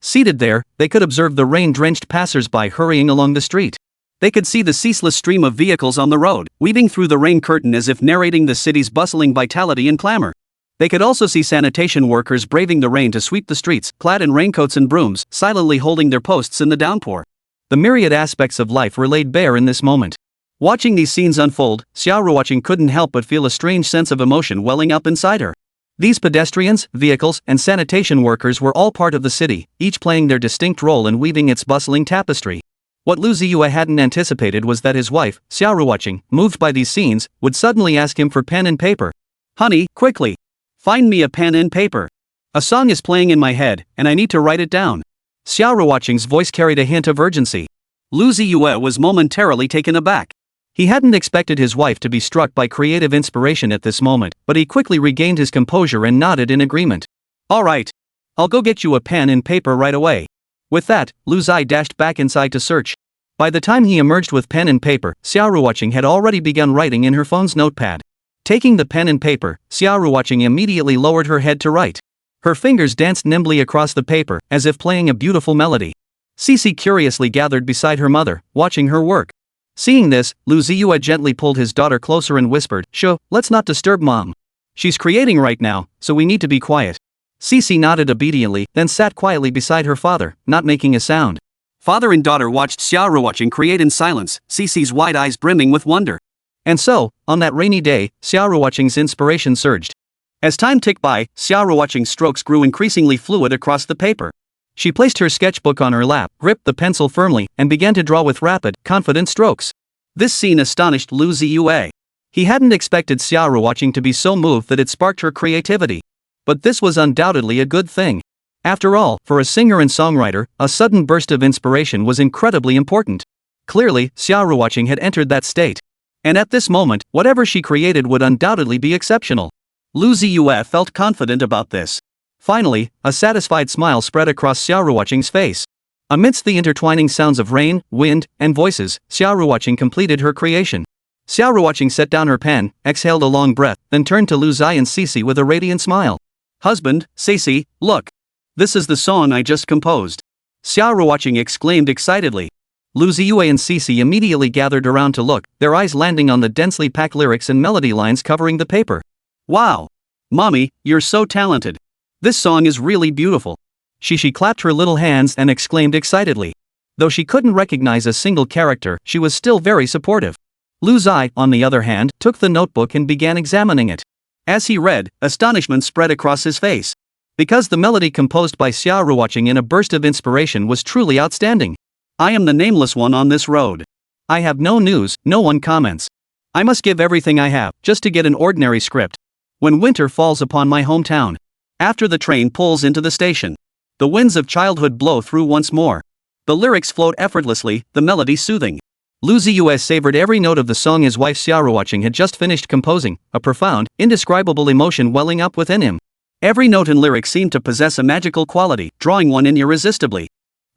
Seated there, they could observe the rain-drenched passers-by hurrying along the street. They could see the ceaseless stream of vehicles on the road, weaving through the rain curtain as if narrating the city's bustling vitality and clamor. They could also see sanitation workers braving the rain to sweep the streets, clad in raincoats and brooms, silently holding their posts in the downpour. The myriad aspects of life were laid bare in this moment. Watching these scenes unfold, Xia Ruoqing couldn't help but feel a strange sense of emotion welling up inside her. These pedestrians, vehicles, and sanitation workers were all part of the city, each playing their distinct role in weaving its bustling tapestry. What Lu Ziye hadn't anticipated was that his wife, Xia Ruoqing, moved by these scenes, would suddenly ask him for pen and paper. "Honey, quickly! Find me a pen and paper. A song is playing in my head, and I need to write it down." Xia Ruoqing's voice carried a hint of urgency. Lu Ziye was momentarily taken aback. He hadn't expected his wife to be struck by creative inspiration at this moment, but he quickly regained his composure and nodded in agreement. "All right. I'll go get you a pen and paper right away." With that, Lu Ziye dashed back inside to search. By the time he emerged with pen and paper, Xia Ruoqing had already begun writing in her phone's notepad. Taking the pen and paper, Xia Ruoqing immediately lowered her head to write. Her fingers danced nimbly across the paper, as if playing a beautiful melody. Xixi curiously gathered beside her mother, watching her work. Seeing this, Lu Ziye gently pulled his daughter closer and whispered, "Shh, let's not disturb Mom. She's creating right now, so we need to be quiet." Xixi nodded obediently, then sat quietly beside her father, not making a sound. Father and daughter watched Xia Ruoqing create in silence, Xixi's wide eyes brimming with wonder. And so, on that rainy day, Xia Ruoqing's inspiration surged. As time ticked by, Xia Ruoqing's strokes grew increasingly fluid across the paper. She placed her sketchbook on her lap, gripped the pencil firmly, and began to draw with rapid, confident strokes. This scene astonished Lu Ziye. He hadn't expected Xia Ruoqing to be so moved that it sparked her creativity. But this was undoubtedly a good thing. After all, for a singer and songwriter, a sudden burst of inspiration was incredibly important. Clearly, Xia Ruoqing had entered that state. And at this moment, whatever she created would undoubtedly be exceptional. Lu Ziye felt confident about this. Finally, a satisfied smile spread across Xia Ruoqing's face. Amidst the intertwining sounds of rain, wind, and voices, Xia Ruoqing completed her creation. Xia Ruoqing set down her pen, exhaled a long breath, then turned to Lu Ziye and Xixi with a radiant smile. "Husband, Xixi, look. This is the song I just composed." Xia Ruoqing exclaimed excitedly. Lu Ziye and Xixi immediately gathered around to look, their eyes landing on the densely packed lyrics and melody lines covering the paper. "Wow! Mommy, you're so talented. This song is really beautiful." Xixi clapped her little hands and exclaimed excitedly. Though she couldn't recognize a single character, she was still very supportive. Lu Ziye, on the other hand, took the notebook and began examining it. As he read, astonishment spread across his face. Because the melody composed by Xia Ruoqing in a burst of inspiration was truly outstanding. "I am the nameless one on this road. I have no news, no one comments. I must give everything I have, just to get an ordinary script. When winter falls upon my hometown. After the train pulls into the station. The winds of childhood blow through once more. The lyrics float effortlessly, the melody soothing." Lu Ziye savored every note of the song his wife Xia Ruoqing had just finished composing, a profound, indescribable emotion welling up within him. Every note and lyric seemed to possess a magical quality, drawing one in irresistibly.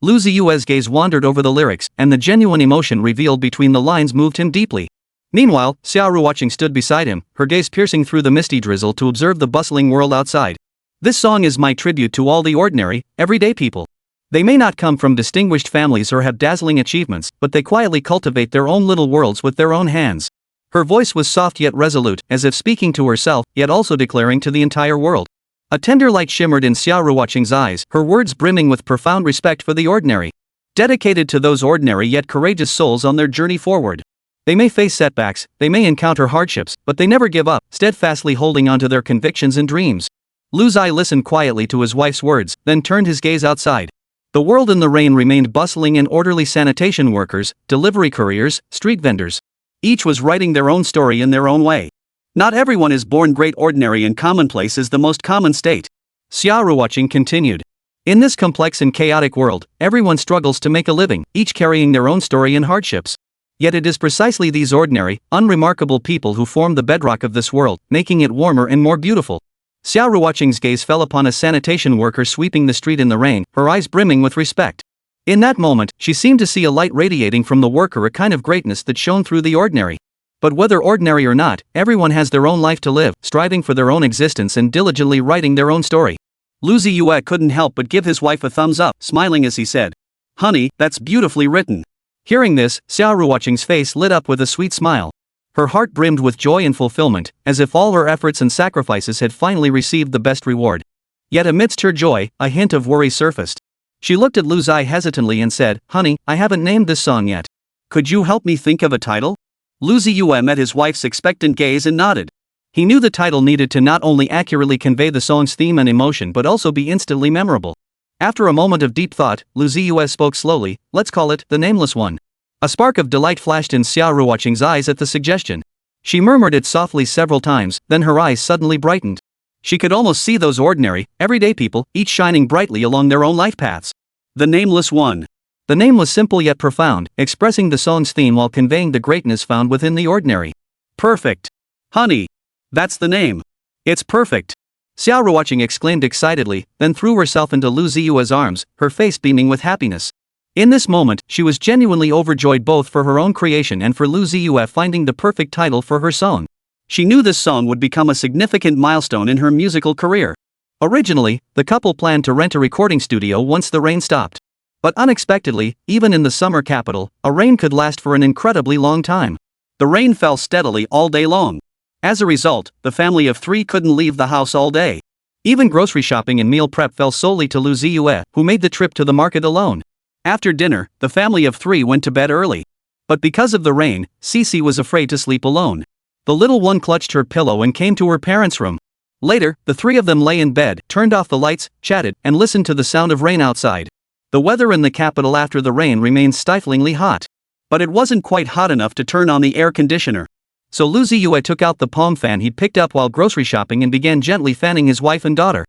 Lu Ziye's gaze wandered over the lyrics, and the genuine emotion revealed between the lines moved him deeply. Meanwhile, Xia Ruoqing stood beside him, her gaze piercing through the misty drizzle to observe the bustling world outside. "This song is my tribute to all the ordinary, everyday people. They may not come from distinguished families or have dazzling achievements, but they quietly cultivate their own little worlds with their own hands." Her voice was soft yet resolute, as if speaking to herself, yet also declaring to the entire world. A tender light shimmered in Xia Ruoqing's eyes, her words brimming with profound respect for the ordinary. Dedicated to those ordinary yet courageous souls on their journey forward. They may face setbacks, they may encounter hardships, but they never give up, steadfastly holding onto their convictions and dreams. Lu Ziye listened quietly to his wife's words, then turned his gaze outside. The world in the rain remained bustling and orderly sanitation workers, delivery couriers, street vendors. Each was writing their own story in their own way. Not everyone is born great. Ordinary and commonplace is the most common state. Xia Ruoqing continued. In this complex and chaotic world, everyone struggles to make a living, each carrying their own story and hardships. Yet it is precisely these ordinary, unremarkable people who form the bedrock of this world, making it warmer and more beautiful. Xia Ruoqing's gaze fell upon a sanitation worker sweeping the street in the rain, her eyes brimming with respect. In that moment, she seemed to see a light radiating from the worker, a kind of greatness that shone through the ordinary. But whether ordinary or not, everyone has their own life to live, striving for their own existence and diligently writing their own story. Lu Ziye couldn't help but give his wife a thumbs up, smiling as he said, "Honey, that's beautifully written." Hearing this, Xia Ruoqing's face lit up with a sweet smile. Her heart brimmed with joy and fulfillment, as if all her efforts and sacrifices had finally received the best reward. Yet amidst her joy, a hint of worry surfaced. She looked at Lu Ziye hesitantly and said, "Honey, I haven't named this song yet. Could you help me think of a title?" Lu Ziye met his wife's expectant gaze and nodded. He knew the title needed to not only accurately convey the song's theme and emotion but also be instantly memorable. After a moment of deep thought, Lu Ziye spoke slowly, "Let's call it The Nameless One." A spark of delight flashed in Xia Ruoqing's eyes at the suggestion. She murmured it softly several times, then her eyes suddenly brightened. She could almost see those ordinary, everyday people, each shining brightly along their own life paths. The Nameless One. The name was simple yet profound, expressing the song's theme while conveying the greatness found within the ordinary. Perfect. Honey. That's the name. It's perfect. Xia Ruoqing exclaimed excitedly, then threw herself into Lu Ziye's arms, her face beaming with happiness. In this moment, she was genuinely overjoyed both for her own creation and for Lu Ziye finding the perfect title for her song. She knew this song would become a significant milestone in her musical career. Originally, the couple planned to rent a recording studio once the rain stopped. But unexpectedly, even in the summer capital, a rain could last for an incredibly long time. The rain fell steadily all day long. As a result, the family of three couldn't leave the house all day. Even grocery shopping and meal prep fell solely to Lu Ziye, who made the trip to the market alone. After dinner, the family of three went to bed early. But because of the rain, Xixi was afraid to sleep alone. The little one clutched her pillow and came to her parents' room. Later, the three of them lay in bed, turned off the lights, chatted, and listened to the sound of rain outside. The weather in the capital after the rain remained stiflingly hot. But it wasn't quite hot enough to turn on the air conditioner. So Lu Ziye took out the palm fan he'd picked up while grocery shopping and began gently fanning his wife and daughter.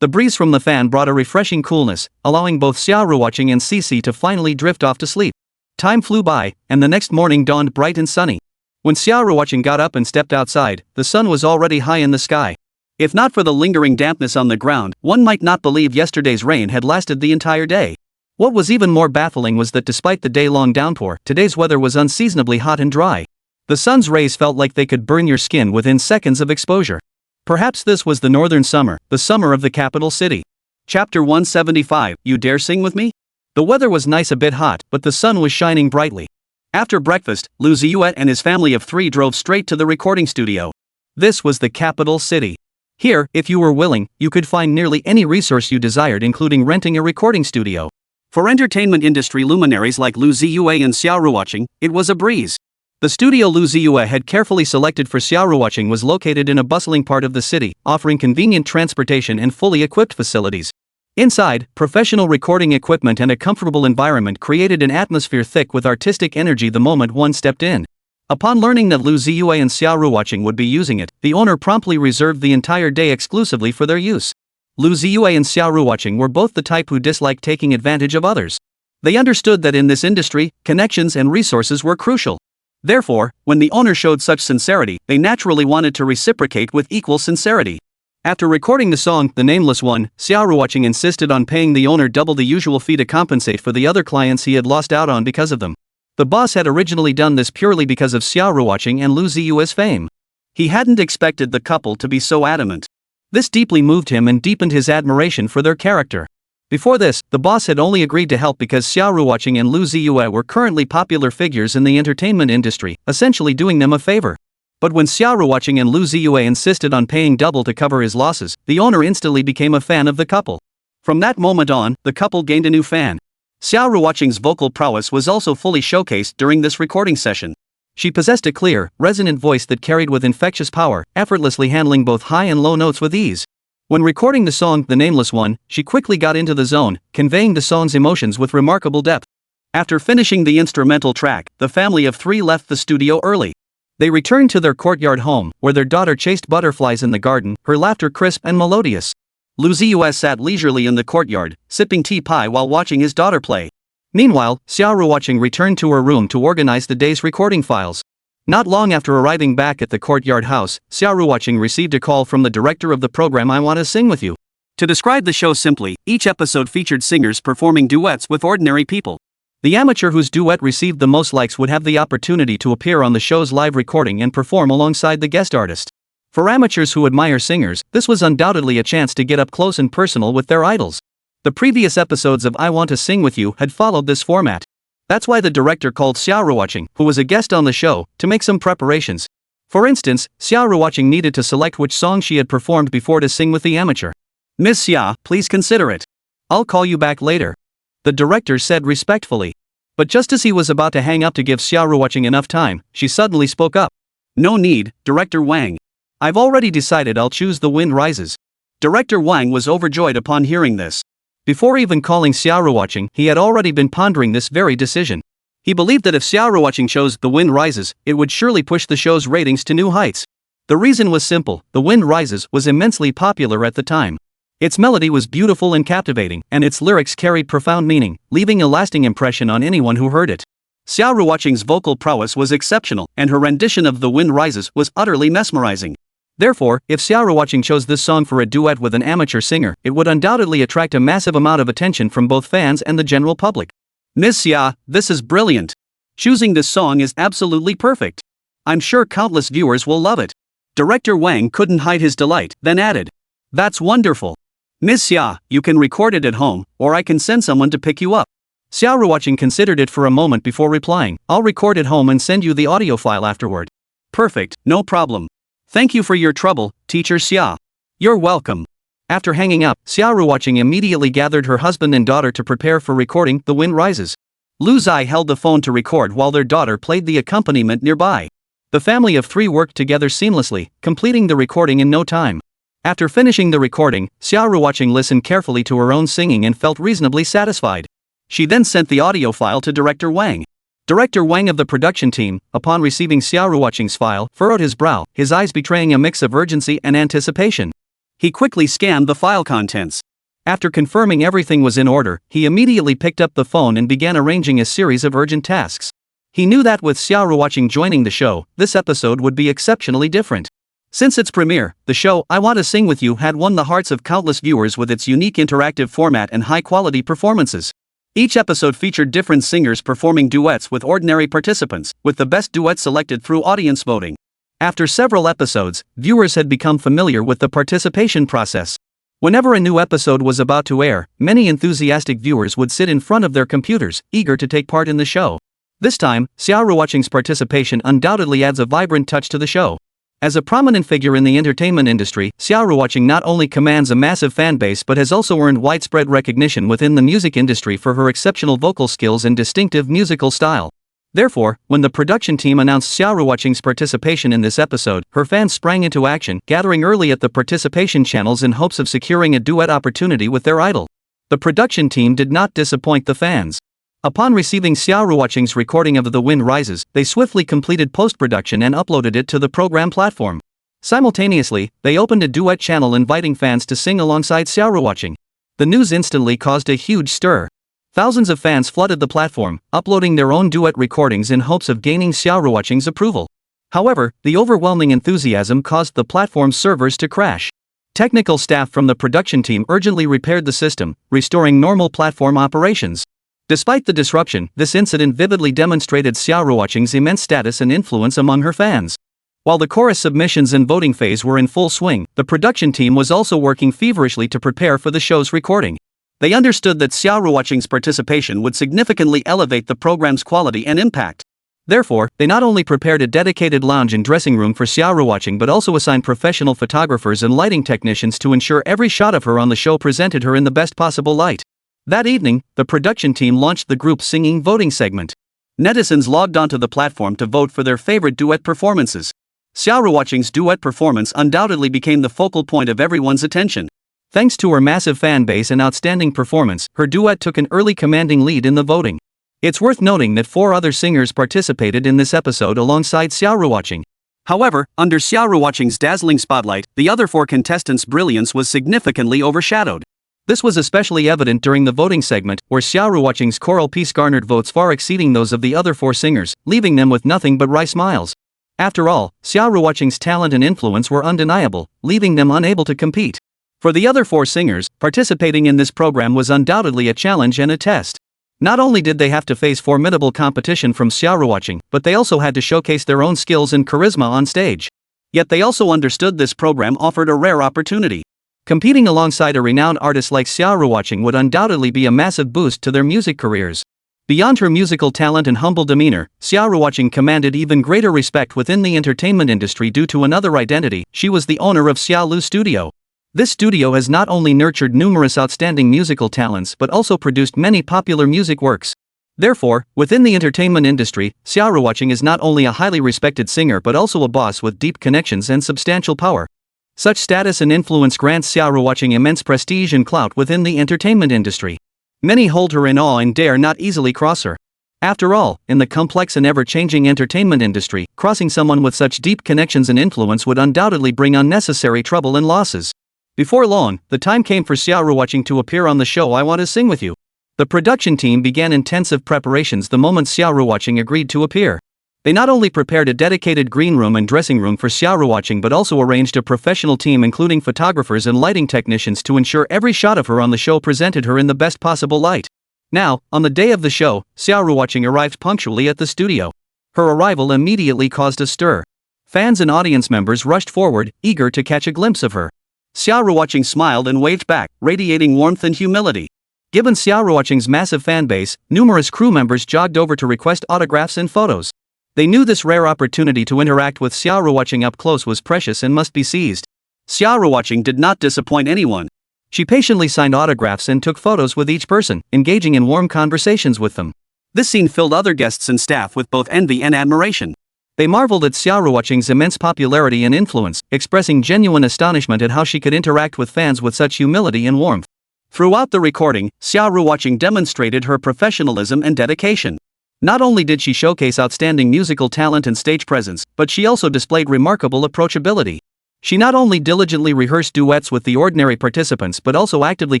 The breeze from the fan brought a refreshing coolness, allowing both Xia Ruoqing and Xixi to finally drift off to sleep. Time flew by, and the next morning dawned bright and sunny. When Xia Ruoqing got up and stepped outside, the sun was already high in the sky. If not for the lingering dampness on the ground, one might not believe yesterday's rain had lasted the entire day. What was even more baffling was that despite the day-long downpour, today's weather was unseasonably hot and dry. The sun's rays felt like they could burn your skin within seconds of exposure. Perhaps this was the northern summer, the summer of the capital city. Chapter 175, You Dare Sing With Me? The weather was nice, a bit hot, but the sun was shining brightly. After breakfast, Lu Ziye and his family of three drove straight to the recording studio. This was the capital city. Here, if you were willing, you could find nearly any resource you desired, including renting a recording studio. For entertainment industry luminaries like Lu Ziye and Xia Ruoqing, it was a breeze. The studio Lu Ziye had carefully selected for Xia Ruoqing was located in a bustling part of the city, offering convenient transportation and fully equipped facilities. Inside, professional recording equipment and a comfortable environment created an atmosphere thick with artistic energy the moment one stepped in. Upon learning that Lu Ziye and Xia Ruoqing would be using it, the owner promptly reserved the entire day exclusively for their use. Lu Ziye and Xia Ruoqing were both the type who disliked taking advantage of others. They understood that in this industry, connections and resources were crucial. Therefore, when the owner showed such sincerity, they naturally wanted to reciprocate with equal sincerity. After recording the song, The Nameless One, Xia Ruoqing insisted on paying the owner double the usual fee to compensate for the other clients he had lost out on because of them. The boss had originally done this purely because of Xia Ruoqing and Lu Ziye's fame. He hadn't expected the couple to be so adamant. This deeply moved him and deepened his admiration for their character. Before this, the boss had only agreed to help because Xia Ruoqing and Lu Ziye were currently popular figures in the entertainment industry, essentially doing them a favor. But when Xia Ruoqing and Lu Ziye insisted on paying double to cover his losses, the owner instantly became a fan of the couple. From that moment on, the couple gained a new fan. Xia Ruoqing's vocal prowess was also fully showcased during this recording session. She possessed a clear, resonant voice that carried with infectious power, effortlessly handling both high and low notes with ease. When recording the song, The Nameless One, she quickly got into the zone, conveying the song's emotions with remarkable depth. After finishing the instrumental track, the family of three left the studio early. They returned to their courtyard home, where their daughter chased butterflies in the garden, her laughter crisp and melodious. Lu Ziye sat leisurely in the courtyard, sipping tea pie while watching his daughter play. Meanwhile, Xia Ruoqing returned to her room to organize the day's recording files. Not long after arriving back at the courtyard house, Xia Ruoqing received a call from the director of the program I Want to Sing With You. To describe the show simply, each episode featured singers performing duets with ordinary people. The amateur whose duet received the most likes would have the opportunity to appear on the show's live recording and perform alongside the guest artist. For amateurs who admire singers, this was undoubtedly a chance to get up close and personal with their idols. The previous episodes of I Want to Sing With You had followed this format. That's why the director called Xia Ruoqing, who was a guest on the show, to make some preparations. For instance, Xia Ruoqing needed to select which song she had performed before to sing with the amateur. "Miss Xia, please consider it. I'll call you back later," the director said respectfully. But just as he was about to hang up to give Xia Ruoqing enough time, she suddenly spoke up. "No need, Director Wang. I've already decided I'll choose The Wind Rises." Director Wang was overjoyed upon hearing this. Before even calling Xia Ruoqing, he had already been pondering this very decision. He believed that if Xia Ruoqing chose The Wind Rises, it would surely push the show's ratings to new heights. The reason was simple: The Wind Rises was immensely popular at the time. Its melody was beautiful and captivating, and its lyrics carried profound meaning, leaving a lasting impression on anyone who heard it. Xia Ruoqing's vocal prowess was exceptional, and her rendition of The Wind Rises was utterly mesmerizing. Therefore, if Xia Ruoqing chose this song for a duet with an amateur singer, it would undoubtedly attract a massive amount of attention from both fans and the general public. "Miss Xia, this is brilliant. Choosing this song is absolutely perfect. I'm sure countless viewers will love it." Director Wang couldn't hide his delight, then added, "That's wonderful. Miss Xia, you can record it at home, or I can send someone to pick you up." Xia Ruoqing considered it for a moment before replying, "I'll record at home and send you the audio file afterward." "Perfect, no problem. Thank you for your trouble, Teacher Xia." "You're welcome." After hanging up, Xia Ruoqing immediately gathered her husband and daughter to prepare for recording The Wind Rises. Lu Ziye held the phone to record while their daughter played the accompaniment nearby. The family of three worked together seamlessly, completing the recording in no time. After finishing the recording, Xia Ruoqing listened carefully to her own singing and felt reasonably satisfied. She then sent the audio file to Director Wang. Director Wang of the production team, upon receiving Xia Ruoqing's file, furrowed his brow, his eyes betraying a mix of urgency and anticipation. He quickly scanned the file contents. After confirming everything was in order, he immediately picked up the phone and began arranging a series of urgent tasks. He knew that with Xia Ruoqing joining the show, this episode would be exceptionally different. Since its premiere, the show I Want to Sing With You had won the hearts of countless viewers with its unique interactive format and high-quality performances. Each episode featured different singers performing duets with ordinary participants, with the best duet selected through audience voting. After several episodes, viewers had become familiar with the participation process. Whenever a new episode was about to air, many enthusiastic viewers would sit in front of their computers, eager to take part in the show. This time, Xia Ruoqing's participation undoubtedly adds a vibrant touch to the show. As a prominent figure in the entertainment industry, Xia Ruoqing not only commands a massive fanbase but has also earned widespread recognition within the music industry for her exceptional vocal skills and distinctive musical style. Therefore, when the production team announced Xia Ruoqing's participation in this episode, her fans sprang into action, gathering early at the participation channels in hopes of securing a duet opportunity with their idol. The production team did not disappoint the fans. Upon receiving Xia Ruoqing's recording of The Wind Rises, they swiftly completed post-production and uploaded it to the program platform. Simultaneously, they opened a duet channel inviting fans to sing alongside Xia Ruoqing. The news instantly caused a huge stir. Thousands of fans flooded the platform, uploading their own duet recordings in hopes of gaining Xia Ruoqing's approval. However, the overwhelming enthusiasm caused the platform's servers to crash. Technical staff from the production team urgently repaired the system, restoring normal platform operations. Despite the disruption, this incident vividly demonstrated Xia Ruoqing's immense status and influence among her fans. While the chorus submissions and voting phase were in full swing, the production team was also working feverishly to prepare for the show's recording. They understood that Xia Ruoqing's participation would significantly elevate the program's quality and impact. Therefore, they not only prepared a dedicated lounge and dressing room for Xia Ruoqing but also assigned professional photographers and lighting technicians to ensure every shot of her on the show presented her in the best possible light. That evening, the production team launched the group singing voting segment. Netizens logged onto the platform to vote for their favorite duet performances. Xia Ruoqing's duet performance undoubtedly became the focal point of everyone's attention. Thanks to her massive fan base and outstanding performance, her duet took an early commanding lead in the voting. It's worth noting that 4 other singers participated in this episode alongside Xia Ruoqing. However, under Xia Ruoqing's dazzling spotlight, the other 4 contestants' brilliance was significantly overshadowed. This was especially evident during the voting segment, where Xia Ruoqing's choral piece garnered votes far exceeding those of the other 4 singers, leaving them with nothing but wry smiles. After all, Xia Ruoqing's talent and influence were undeniable, leaving them unable to compete. For the other 4 singers, participating in this program was undoubtedly a challenge and a test. Not only did they have to face formidable competition from Xia Ruoqing, but they also had to showcase their own skills and charisma on stage. Yet they also understood this program offered a rare opportunity. Competing alongside a renowned artist like Xia Ruoqing would undoubtedly be a massive boost to their music careers. Beyond her musical talent and humble demeanor, Xia Ruoqing commanded even greater respect within the entertainment industry due to another identity. She was the owner of Xia Lu Studio. This studio has not only nurtured numerous outstanding musical talents but also produced many popular music works. Therefore, within the entertainment industry, Xia Ruoqing is not only a highly respected singer but also a boss with deep connections and substantial power. Such status and influence grants Xia Ruoqing immense prestige and clout within the entertainment industry. Many hold her in awe and dare not easily cross her. After all, in the complex and ever-changing entertainment industry, crossing someone with such deep connections and influence would undoubtedly bring unnecessary trouble and losses. Before long, the time came for Xia Ruoqing to appear on the show I Want to Sing With You. The production team began intensive preparations the moment Xia Ruoqing agreed to appear. They not only prepared a dedicated green room and dressing room for Xia Ruoqing but also arranged a professional team including photographers and lighting technicians to ensure every shot of her on the show presented her in the best possible light. Now, on the day of the show, Xia Ruoqing arrived punctually at the studio. Her arrival immediately caused a stir. Fans and audience members rushed forward, eager to catch a glimpse of her. Xia Ruoqing smiled and waved back, radiating warmth and humility. Given Xia Ruoqing's massive fan base, numerous crew members jogged over to request autographs and photos. They knew this rare opportunity to interact with Xia Ruoqing up close was precious and must be seized. Xia Ruoqing did not disappoint anyone. She patiently signed autographs and took photos with each person, engaging in warm conversations with them. This scene filled other guests and staff with both envy and admiration. They marveled at Xia Ruoqing's immense popularity and influence, expressing genuine astonishment at how she could interact with fans with such humility and warmth. Throughout the recording, Xia Ruoqing demonstrated her professionalism and dedication. Not only did she showcase outstanding musical talent and stage presence, but she also displayed remarkable approachability. She not only diligently rehearsed duets with the ordinary participants but also actively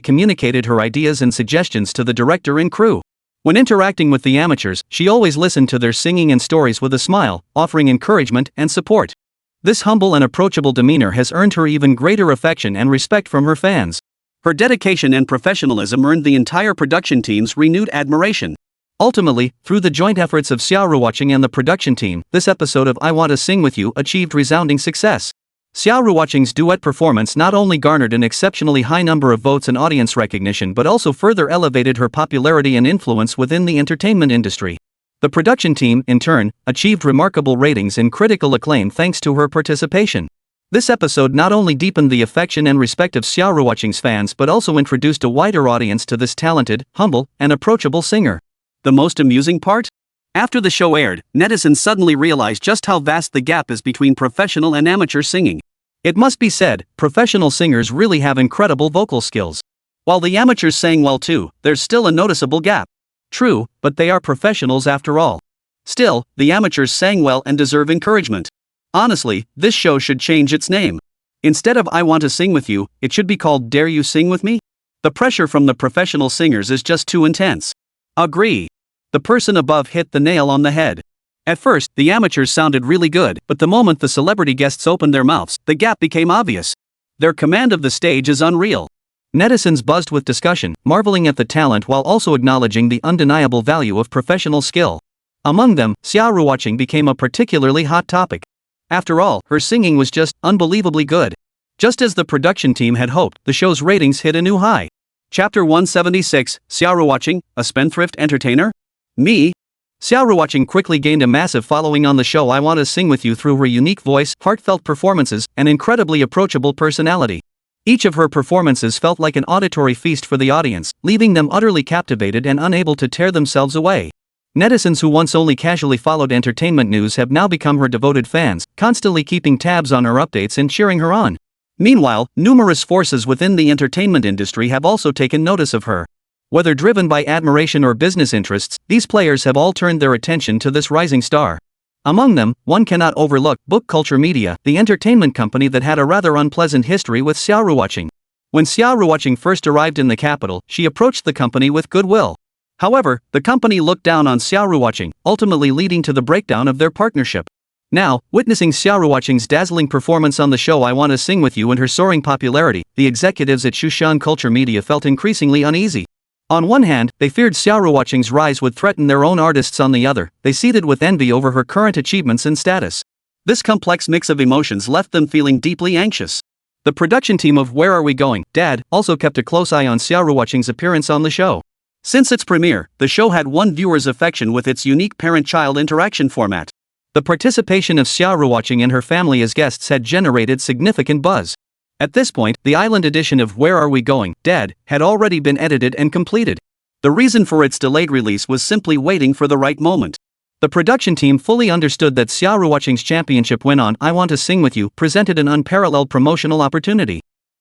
communicated her ideas and suggestions to the director and crew. When interacting with the amateurs, she always listened to their singing and stories with a smile, offering encouragement and support. This humble and approachable demeanor has earned her even greater affection and respect from her fans. Her dedication and professionalism earned the entire production team's renewed admiration. Ultimately, through the joint efforts of Xia Ruoqing and the production team, this episode of I Want to Sing With You achieved resounding success. Xia Ruoqing's duet performance not only garnered an exceptionally high number of votes and audience recognition but also further elevated her popularity and influence within the entertainment industry. The production team, in turn, achieved remarkable ratings and critical acclaim thanks to her participation. This episode not only deepened the affection and respect of Xia Ruoqing's fans but also introduced a wider audience to this talented, humble, and approachable singer. The most amusing part? After the show aired, netizens suddenly realized just how vast the gap is between professional and amateur singing. It must be said, professional singers really have incredible vocal skills. While the amateurs sang well too, there's still a noticeable gap. True, but they are professionals after all. Still, the amateurs sang well and deserve encouragement. Honestly, this show should change its name. Instead of I Want to Sing With You, it should be called Dare You Sing With Me? The pressure from the professional singers is just too intense. Agree. The person above hit the nail on the head. At first, the amateurs sounded really good, but the moment the celebrity guests opened their mouths, the gap became obvious. Their command of the stage is unreal. Netizens buzzed with discussion, marveling at the talent while also acknowledging the undeniable value of professional skill. Among them, Xia Ruoqing became a particularly hot topic. After all, her singing was just unbelievably good. Just as the production team had hoped, the show's ratings hit a new high. Chapter 176, Xia Ruoqing, a spendthrift entertainer? Me? Xia Ruoqing quickly gained a massive following on the show I Want to Sing With You through her unique voice, heartfelt performances, and incredibly approachable personality. Each of her performances felt like an auditory feast for the audience, leaving them utterly captivated and unable to tear themselves away. Netizens who once only casually followed entertainment news have now become her devoted fans, constantly keeping tabs on her updates and cheering her on. Meanwhile, numerous forces within the entertainment industry have also taken notice of her. Whether driven by admiration or business interests, these players have all turned their attention to this rising star. Among them, one cannot overlook Book Culture Media, the entertainment company that had a rather unpleasant history with Xia Ruoqing. When Xia Ruoqing first arrived in the capital, she approached the company with goodwill. However, the company looked down on Xia Ruoqing, ultimately leading to the breakdown of their partnership. Now, witnessing Xia Ruoqing's dazzling performance on the show I Want to Sing With You and her soaring popularity, the executives at Xixi Culture Media felt increasingly uneasy. On one hand, they feared Xia Ruoqing's rise would threaten their own artists. On the other, they seethed with envy over her current achievements and status. This complex mix of emotions left them feeling deeply anxious. The production team of Where Are We Going, Dad? Also kept a close eye on Xia Ruoqing's appearance on the show. Since its premiere, the show had won viewers' affection with its unique parent-child interaction format. The participation of Xia Ruoqing and her family as guests had generated significant buzz. At this point, the island edition of Where Are We Going, Dad? Had already been edited and completed. The reason for its delayed release was simply waiting for the right moment. The production team fully understood that Xia Ruoqing's championship win on I Want to Sing With You presented an unparalleled promotional opportunity.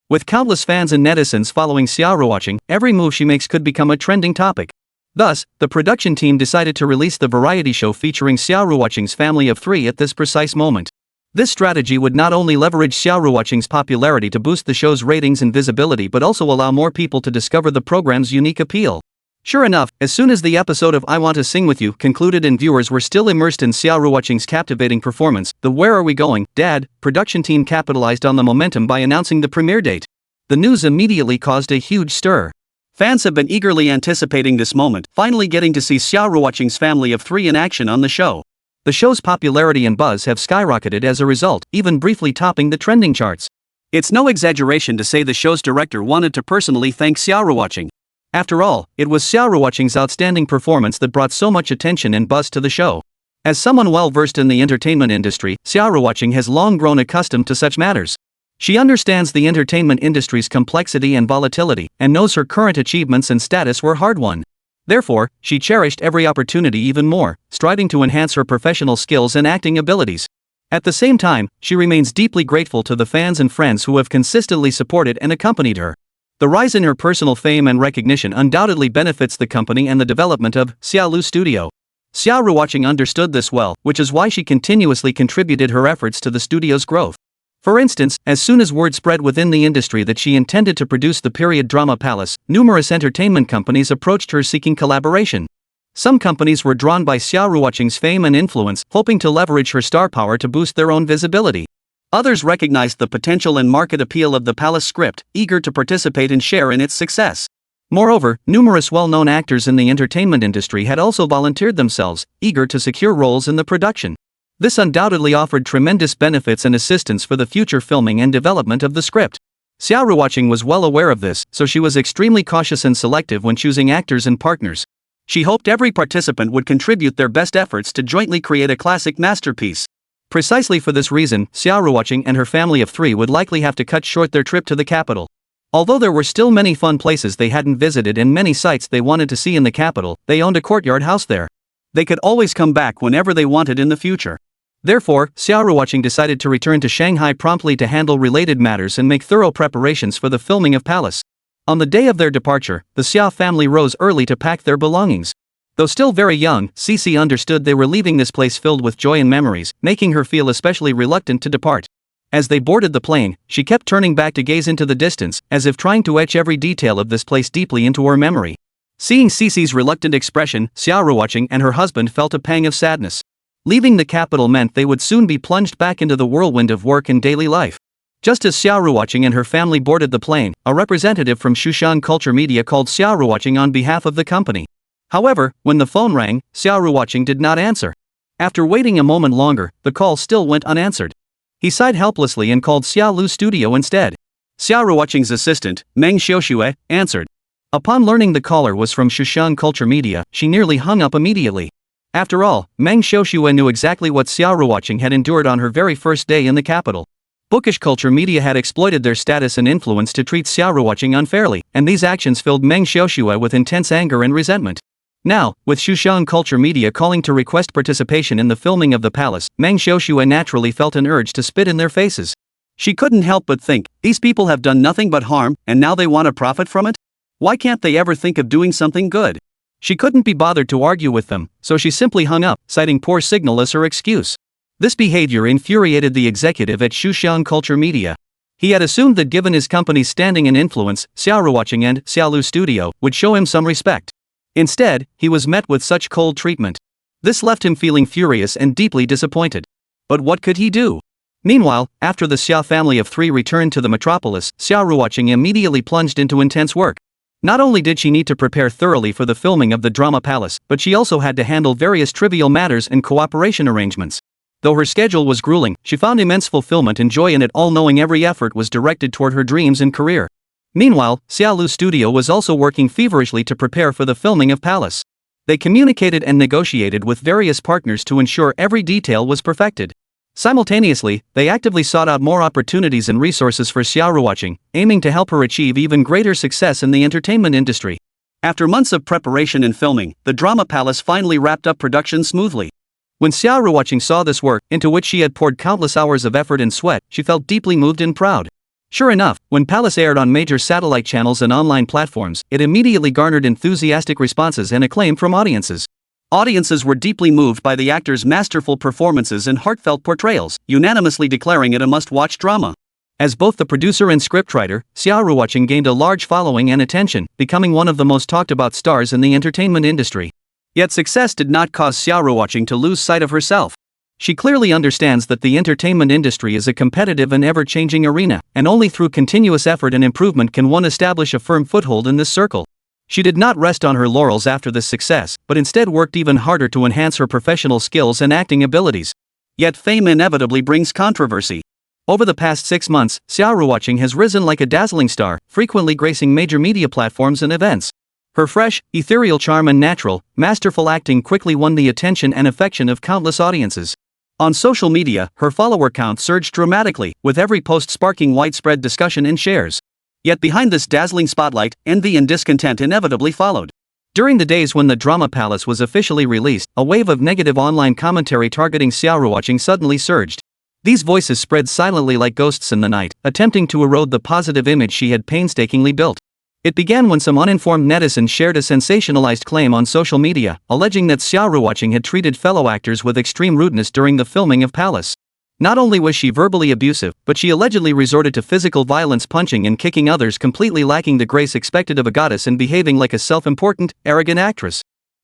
With countless fans and netizens following Xia Ruoqing, every move she makes could become a trending topic. Thus, the production team decided to release the variety show featuring Xia Ruoqing's family of 3 at this precise moment. This strategy would not only leverage Xia Ruoqing's popularity to boost the show's ratings and visibility but also allow more people to discover the program's unique appeal. Sure enough, as soon as the episode of I Want to Sing With You concluded and viewers were still immersed in Xia Ruoqing's captivating performance, the Where Are We Going, Dad? Production team capitalized on the momentum by announcing the premiere date. The news immediately caused a huge stir. Fans have been eagerly anticipating this moment, finally getting to see Xia Ruoqing's family of 3 in action on the show. The show's popularity and buzz have skyrocketed as a result, even briefly topping the trending charts. It's no exaggeration to say the show's director wanted to personally thank Xia Ruoqing. After all, it was Xia Ruoqing's outstanding performance that brought so much attention and buzz to the show. As someone well versed in the entertainment industry, Xia Ruoqing has long grown accustomed to such matters. She understands the entertainment industry's complexity and volatility, and knows her current achievements and status were hard-won. Therefore, she cherished every opportunity even more, striving to enhance her professional skills and acting abilities. At the same time, she remains deeply grateful to the fans and friends who have consistently supported and accompanied her. The rise in her personal fame and recognition undoubtedly benefits the company and the development of Xia Lu Studio. Xia Ruoqing understood this well, which is why she continuously contributed her efforts to the studio's growth. For instance, as soon as word spread within the industry that she intended to produce the period drama Palace, numerous entertainment companies approached her seeking collaboration. Some companies were drawn by Xia Ruoqing's fame and influence, hoping to leverage her star power to boost their own visibility. Others recognized the potential and market appeal of the Palace script, eager to participate and share in its success. Moreover, numerous well-known actors in the entertainment industry had also volunteered themselves, eager to secure roles in the production. This undoubtedly offered tremendous benefits and assistance for the future filming and development of the script. Xia Ruoqing was well aware of this, so she was extremely cautious and selective when choosing actors and partners. She hoped every participant would contribute their best efforts to jointly create a classic masterpiece. Precisely for this reason, Xia Ruoqing and her family of 3 would likely have to cut short their trip to the capital. Although there were still many fun places they hadn't visited and many sights they wanted to see in the capital, they owned a courtyard house there. They could always come back whenever they wanted in the future. Therefore, Xia Ruoqing decided to return to Shanghai promptly to handle related matters and make thorough preparations for the filming of Palace. On the day of their departure, the Xia family rose early to pack their belongings. Though still very young, Xixi understood they were leaving this place filled with joy and memories, making her feel especially reluctant to depart. As they boarded the plane, she kept turning back to gaze into the distance, as if trying to etch every detail of this place deeply into her memory. Seeing Xixi's reluctant expression, Xia Ruoqing and her husband felt a pang of sadness. Leaving the capital meant they would soon be plunged back into the whirlwind of work and daily life. Just as Xia Ruoqing and her family boarded the plane, a representative from Xixi Culture Media called Xia Ruoqing on behalf of the company. However, when the phone rang, Xia Ruoqing did not answer. After waiting a moment longer, the call still went unanswered. He sighed helplessly and called Xia Lu Studio instead. Xia Ruoqing's assistant, manhwaresumen, answered. Upon learning the caller was from Xixi Culture Media, she nearly hung up immediately. After all, manhwaresumen knew exactly what Xia Ruoqing had endured on her very first day in the capital. Bookish Culture Media had exploited their status and influence to treat Xia Ruoqing unfairly, and these actions filled manhwaresumen with intense anger and resentment. Now, with Xixi Culture Media calling to request participation in the filming of the Palace, manhwaresumen naturally felt an urge to spit in their faces. She couldn't help but think, these people have done nothing but harm, and now they want to profit from it? Why can't they ever think of doing something good? She couldn't be bothered to argue with them, so she simply hung up, citing poor signal as her excuse. This behavior infuriated the executive at Xuxiang Culture Media. He had assumed that given his company's standing and influence, Xia Ruoqing and Xia Lu Studio would show him some respect. Instead, he was met with such cold treatment. This left him feeling furious and deeply disappointed. But what could he do? Meanwhile, after the Xia family of 3 returned to the metropolis, Xia Ruoqing immediately plunged into intense work. Not only did she need to prepare thoroughly for the filming of the drama palace, but she also had to handle various trivial matters and cooperation arrangements. Though her schedule was grueling, she found immense fulfillment and joy in it all, knowing every effort was directed toward her dreams and career. Meanwhile, Xia Lu Studio was also working feverishly to prepare for the filming of Palace. They communicated and negotiated with various partners to ensure every detail was perfected. Simultaneously, they actively sought out more opportunities and resources for Xia Ruoqing, aiming to help her achieve even greater success in the entertainment industry. After months of preparation and filming, the drama palace finally wrapped up production smoothly. When Xia Ruoqing saw this work, into which she had poured countless hours of effort and sweat, she felt deeply moved and proud. Sure enough, when Palace aired on major satellite channels and online platforms, it immediately garnered enthusiastic responses and acclaim from audiences. Audiences were deeply moved by the actors' masterful performances and heartfelt portrayals, unanimously declaring it a must-watch drama. As both the producer and scriptwriter, Xia Ruoqing gained a large following and attention, becoming one of the most talked-about stars in the entertainment industry. Yet success did not cause Xia Ruoqing to lose sight of herself. She clearly understands that the entertainment industry is a competitive and ever-changing arena, and only through continuous effort and improvement can one establish a firm foothold in this circle. She did not rest on her laurels after this success, but instead worked even harder to enhance her professional skills and acting abilities. Yet fame inevitably brings controversy. Over the past 6 months, Xia Ruoqing has risen like a dazzling star, frequently gracing major media platforms and events. Her fresh, ethereal charm and natural, masterful acting quickly won the attention and affection of countless audiences. On social media, her follower count surged dramatically, with every post sparking widespread discussion and shares. Yet behind this dazzling spotlight, envy and discontent inevitably followed. During the days when the drama palace was officially released, a wave of negative online commentary targeting Xia Ruoqing suddenly surged. These voices spread silently like ghosts in the night, attempting to erode the positive image she had painstakingly built. It began when some uninformed netizens shared a sensationalized claim on social media, alleging that Xia Ruoqing had treated fellow actors with extreme rudeness during the filming of Palace. Not only was she verbally abusive, but she allegedly resorted to physical violence, punching and kicking others, completely lacking the grace expected of a goddess and behaving like a self-important, arrogant actress.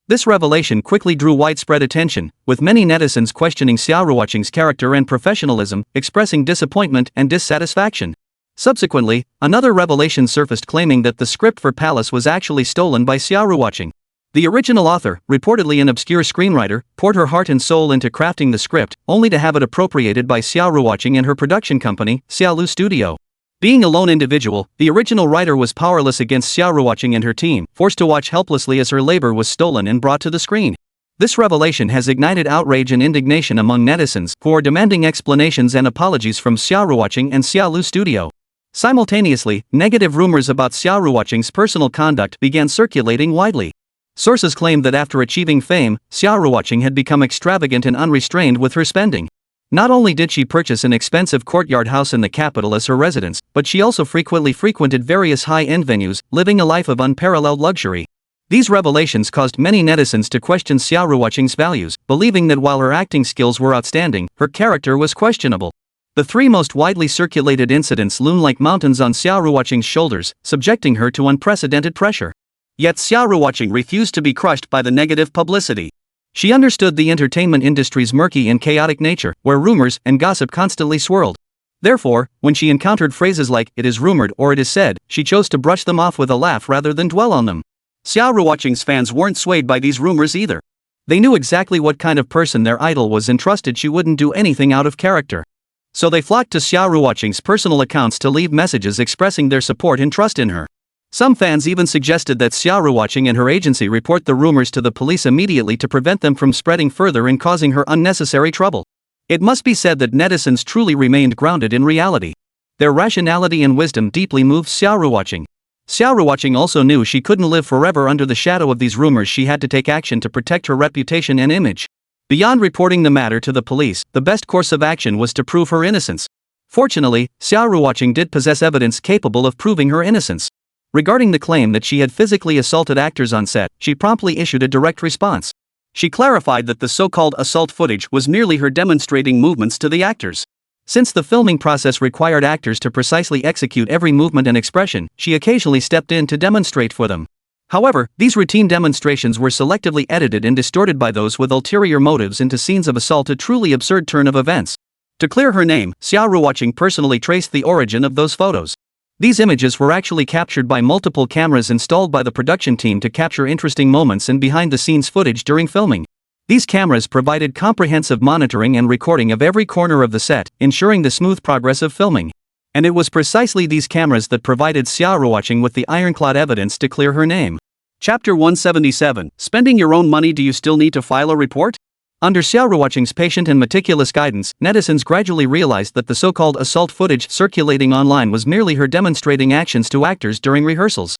This revelation quickly drew widespread attention, with many netizens questioning Xia Ruoqing's character and professionalism, expressing disappointment and dissatisfaction. Subsequently, another revelation surfaced claiming that the script for Palace was actually stolen by Xia Ruoqing. The original author, reportedly an obscure screenwriter, poured her heart and soul into crafting the script, only to have it appropriated by Xia Ruoqing and her production company, Xia Lu Studio. Being a lone individual, the original writer was powerless against Xia Ruoqing and her team, forced to watch helplessly as her labor was stolen and brought to the screen. This revelation has ignited outrage and indignation among netizens, who are demanding explanations and apologies from Xia Ruoqing and Xia Lu Studio. Simultaneously, negative rumors about Xia Ruoqing's personal conduct began circulating widely. Sources claimed that after achieving fame, Xia Ruoqing had become extravagant and unrestrained with her spending. Not only did she purchase an expensive courtyard house in the capital as her residence, but she also frequently frequented various high-end venues, living a life of unparalleled luxury. These revelations caused many netizens to question Xia Ruoqing's values, believing that while her acting skills were outstanding, her character was questionable. The 3 most widely circulated incidents loom like mountains on Xia Ruoqing's shoulders, subjecting her to unprecedented pressure. Yet Xia Ruoqing refused to be crushed by the negative publicity. She understood the entertainment industry's murky and chaotic nature, where rumors and gossip constantly swirled. Therefore, when she encountered phrases like, "it is rumored" or "it is said," she chose to brush them off with a laugh rather than dwell on them. Xia Ruoqing's fans weren't swayed by these rumors either. They knew exactly what kind of person their idol was and trusted she wouldn't do anything out of character. So they flocked to Xia Ruoqing's personal accounts to leave messages expressing their support and trust in her. Some fans even suggested that Xia Ruoqing and her agency report the rumors to the police immediately to prevent them from spreading further and causing her unnecessary trouble. It must be said that netizens truly remained grounded in reality. Their rationality and wisdom deeply moved Xia Ruoqing. Xia Ruoqing also knew she couldn't live forever under the shadow of these rumors. She had to take action to protect her reputation and image. Beyond reporting the matter to the police, the best course of action was to prove her innocence. Fortunately, Xia Ruoqing did possess evidence capable of proving her innocence. Regarding the claim that she had physically assaulted actors on set, she promptly issued a direct response. She clarified that the so-called assault footage was merely her demonstrating movements to the actors. Since the filming process required actors to precisely execute every movement and expression, she occasionally stepped in to demonstrate for them. However, these routine demonstrations were selectively edited and distorted by those with ulterior motives into scenes of assault, a truly absurd turn of events. To clear her name, Xia Ruoqing personally traced the origin of those photos. These images were actually captured by multiple cameras installed by the production team to capture interesting moments and behind-the-scenes footage during filming. These cameras provided comprehensive monitoring and recording of every corner of the set, ensuring the smooth progress of filming. And it was precisely these cameras that provided Xia Ruoqing with the ironclad evidence to clear her name. Chapter 177. Spending your own money, do you still need to file a report? Under Xia Ruoqing's patient and meticulous guidance, netizens gradually realized that the so-called assault footage circulating online was merely her demonstrating actions to actors during rehearsals.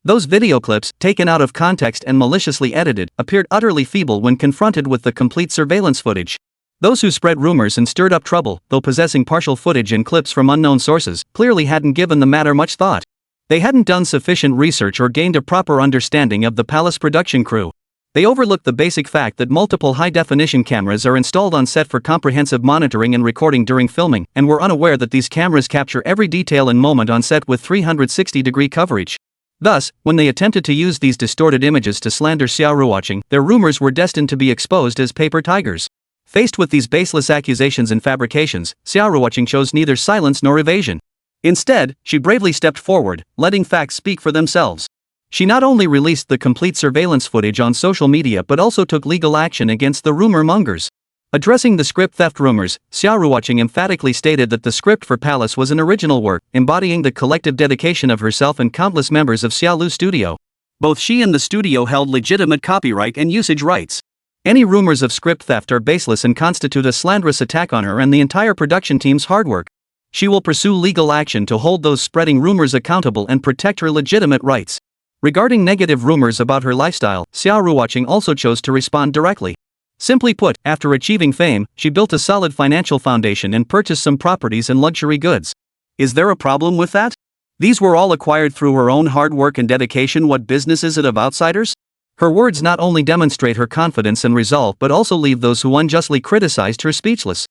Those video clips, taken out of context and maliciously edited, appeared utterly feeble when confronted with the complete surveillance footage. Those who spread rumors and stirred up trouble, though possessing partial footage and clips from unknown sources, clearly hadn't given the matter much thought. They hadn't done sufficient research or gained a proper understanding of the palace production crew. They overlooked the basic fact that multiple high-definition cameras are installed on set for comprehensive monitoring and recording during filming, and were unaware that these cameras capture every detail and moment on set with 360-degree coverage. Thus, when they attempted to use these distorted images to slander Xia Ruoqing, their rumors were destined to be exposed as paper tigers. Faced with these baseless accusations and fabrications, Xia Ruoqing chose neither silence nor evasion. Instead, she bravely stepped forward, letting facts speak for themselves. She not only released the complete surveillance footage on social media but also took legal action against the rumor mongers. Addressing the script theft rumors, Xia Ruoqing emphatically stated that the script for Palace was an original work, embodying the collective dedication of herself and countless members of Xia Lu Studio. Both she and the studio held legitimate copyright and usage rights. Any rumors of script theft are baseless and constitute a slanderous attack on her and the entire production team's hard work. She will pursue legal action to hold those spreading rumors accountable and protect her legitimate rights. Regarding negative rumors about her lifestyle, Xia Ruoqing also chose to respond directly. Simply put, after achieving fame, she built a solid financial foundation and purchased some properties and luxury goods. Is there a problem with that? These were all acquired through her own hard work and dedication. What business is it of outsiders? Her words not only demonstrate her confidence and resolve but also leave those who unjustly criticized her speechless.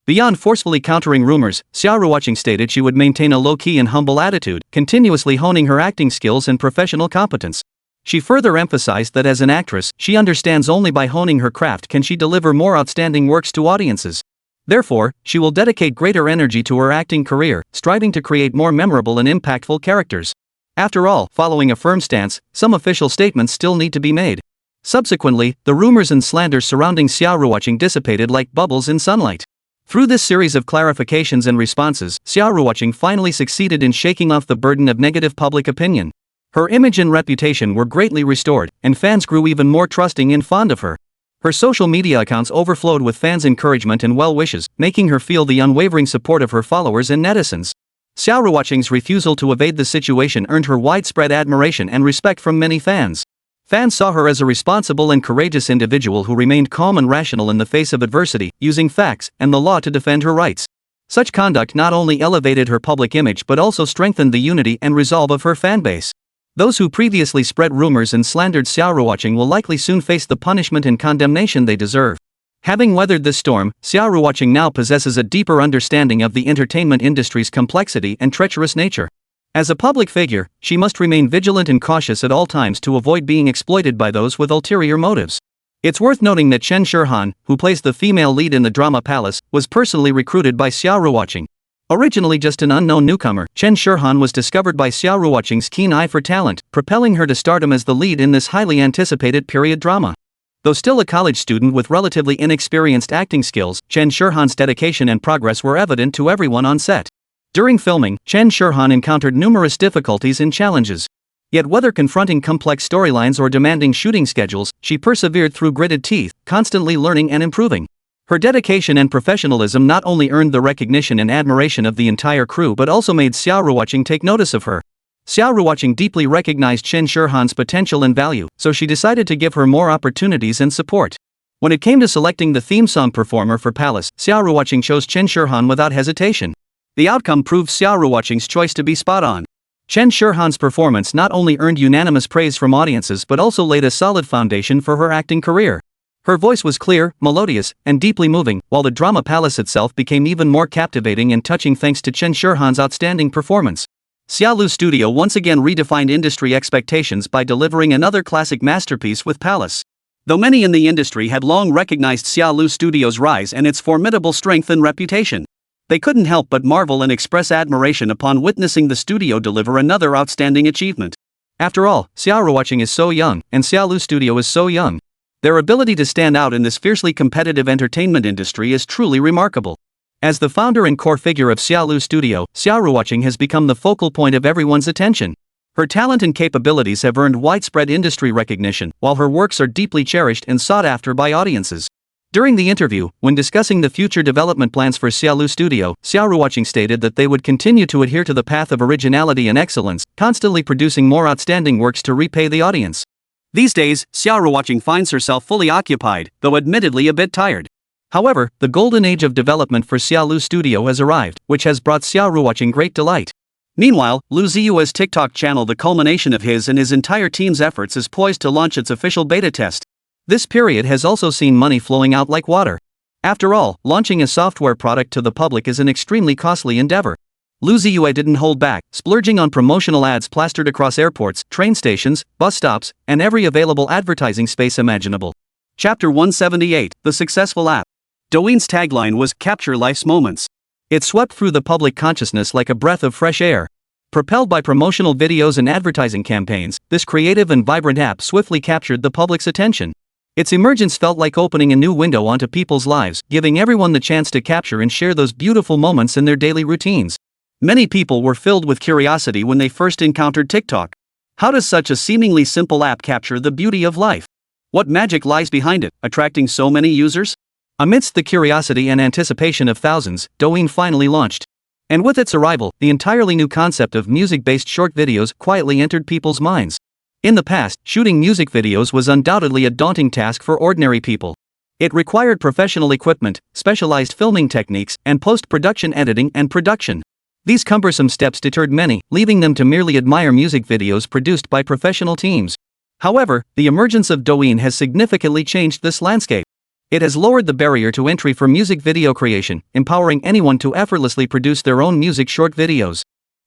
Beyond forcefully countering rumors, Xia Ruoqing stated she would maintain a low-key and humble attitude, continuously honing her acting skills and professional competence. She further emphasized that as an actress, she understands only by honing her craft can she deliver more outstanding works to audiences. Therefore, she will dedicate greater energy to her acting career, striving to create more memorable and impactful characters. After all, following a firm stance, some official statements still need to be made. Subsequently, the rumors and slanders surrounding Xia Ruoqing dissipated like bubbles in sunlight. Through this series of clarifications and responses, Xia Ruoqing finally succeeded in shaking off the burden of negative public opinion. Her image and reputation were greatly restored, and fans grew even more trusting and fond of her. Her social media accounts overflowed with fans' encouragement and well wishes, making her feel the unwavering support of her followers and netizens. Xia Ruoqing's refusal to evade the situation earned her widespread admiration and respect from many fans. Fans saw her as a responsible and courageous individual who remained calm and rational in the face of adversity, using facts and the law to defend her rights. Such conduct not only elevated her public image but also strengthened the unity and resolve of her fanbase. Those who previously spread rumors and slandered Xia Ruoqing will likely soon face the punishment and condemnation they deserve. Having weathered this storm, Xia Ruoqing now possesses a deeper understanding of the entertainment industry's complexity and treacherous nature. As a public figure, she must remain vigilant and cautious at all times to avoid being exploited by those with ulterior motives. It's worth noting that Chen Shirhan, who plays the female lead in the drama Palace, was personally recruited by Xia Ruoqing. Originally just an unknown newcomer, Chen Shirhan was discovered by Xia Ruoqing's keen eye for talent, propelling her to stardom as the lead in this highly anticipated period drama. Though still a college student with relatively inexperienced acting skills, Chen Shirhan's dedication and progress were evident to everyone on set. During filming, Chen Shirhan encountered numerous difficulties and challenges. Yet whether confronting complex storylines or demanding shooting schedules, she persevered through gritted teeth, constantly learning and improving. Her dedication and professionalism not only earned the recognition and admiration of the entire crew but also made Xia Ruoqing take notice of her. Xia Ruoqing deeply recognized Chen Shirhan's potential and value, so she decided to give her more opportunities and support. When it came to selecting the theme song performer for Palace, Xia Ruoqing chose Chen Shirhan without hesitation. The outcome proved Xia Ruoqing's choice to be spot on. Chen Shirhan's performance not only earned unanimous praise from audiences but also laid a solid foundation for her acting career. Her voice was clear, melodious, and deeply moving, while the drama palace itself became even more captivating and touching thanks to Chen Shirhan's outstanding performance. Xia Lu Studio once again redefined industry expectations by delivering another classic masterpiece with Palace. Though many in the industry had long recognized Xia Lu Studio's rise and its formidable strength and reputation, they couldn't help but marvel and express admiration upon witnessing the studio deliver another outstanding achievement. After all, Xia Ruoqing is so young, and Xia Lu Studio is so young. Their ability to stand out in this fiercely competitive entertainment industry is truly remarkable. As the founder and core figure of Xia Lu Studio, Xia Ruoqing has become the focal point of everyone's attention. Her talent and capabilities have earned widespread industry recognition, while her works are deeply cherished and sought after by audiences. During the interview, when discussing the future development plans for Xia Lu Studio, Xia Ruoqing stated that they would continue to adhere to the path of originality and excellence, constantly producing more outstanding works to repay the audience. These days, Xia Ruoqing finds herself fully occupied, though admittedly a bit tired. However, the golden age of development for Xia Lu Studio has arrived, which has brought Xia Ruoqing great delight. Meanwhile, Lu Ziye's TikTok channel, the culmination of his and his entire team's efforts, is poised to launch its official beta test. This period has also seen money flowing out like water. After all, launching a software product to the public is an extremely costly endeavor. Lu Ziye didn't hold back, splurging on promotional ads plastered across airports, train stations, bus stops, and every available advertising space imaginable. Chapter 178, The Successful App. Douyin's tagline was, "Capture Life's Moments." It swept through the public consciousness like a breath of fresh air. Propelled by promotional videos and advertising campaigns, this creative and vibrant app swiftly captured the public's attention. Its emergence felt like opening a new window onto people's lives, giving everyone the chance to capture and share those beautiful moments in their daily routines. Many people were filled with curiosity when they first encountered TikTok. How does such a seemingly simple app capture the beauty of life? What magic lies behind it, attracting so many users? Amidst the curiosity and anticipation of thousands, Douyin finally launched. And with its arrival, the entirely new concept of music-based short videos quietly entered people's minds. In the past, shooting music videos was undoubtedly a daunting task for ordinary people. It required professional equipment, specialized filming techniques, and post-production editing and production. These cumbersome steps deterred many, leaving them to merely admire music videos produced by professional teams. However, the emergence of Douyin has significantly changed this landscape. It has lowered the barrier to entry for music video creation, empowering anyone to effortlessly produce their own music short videos.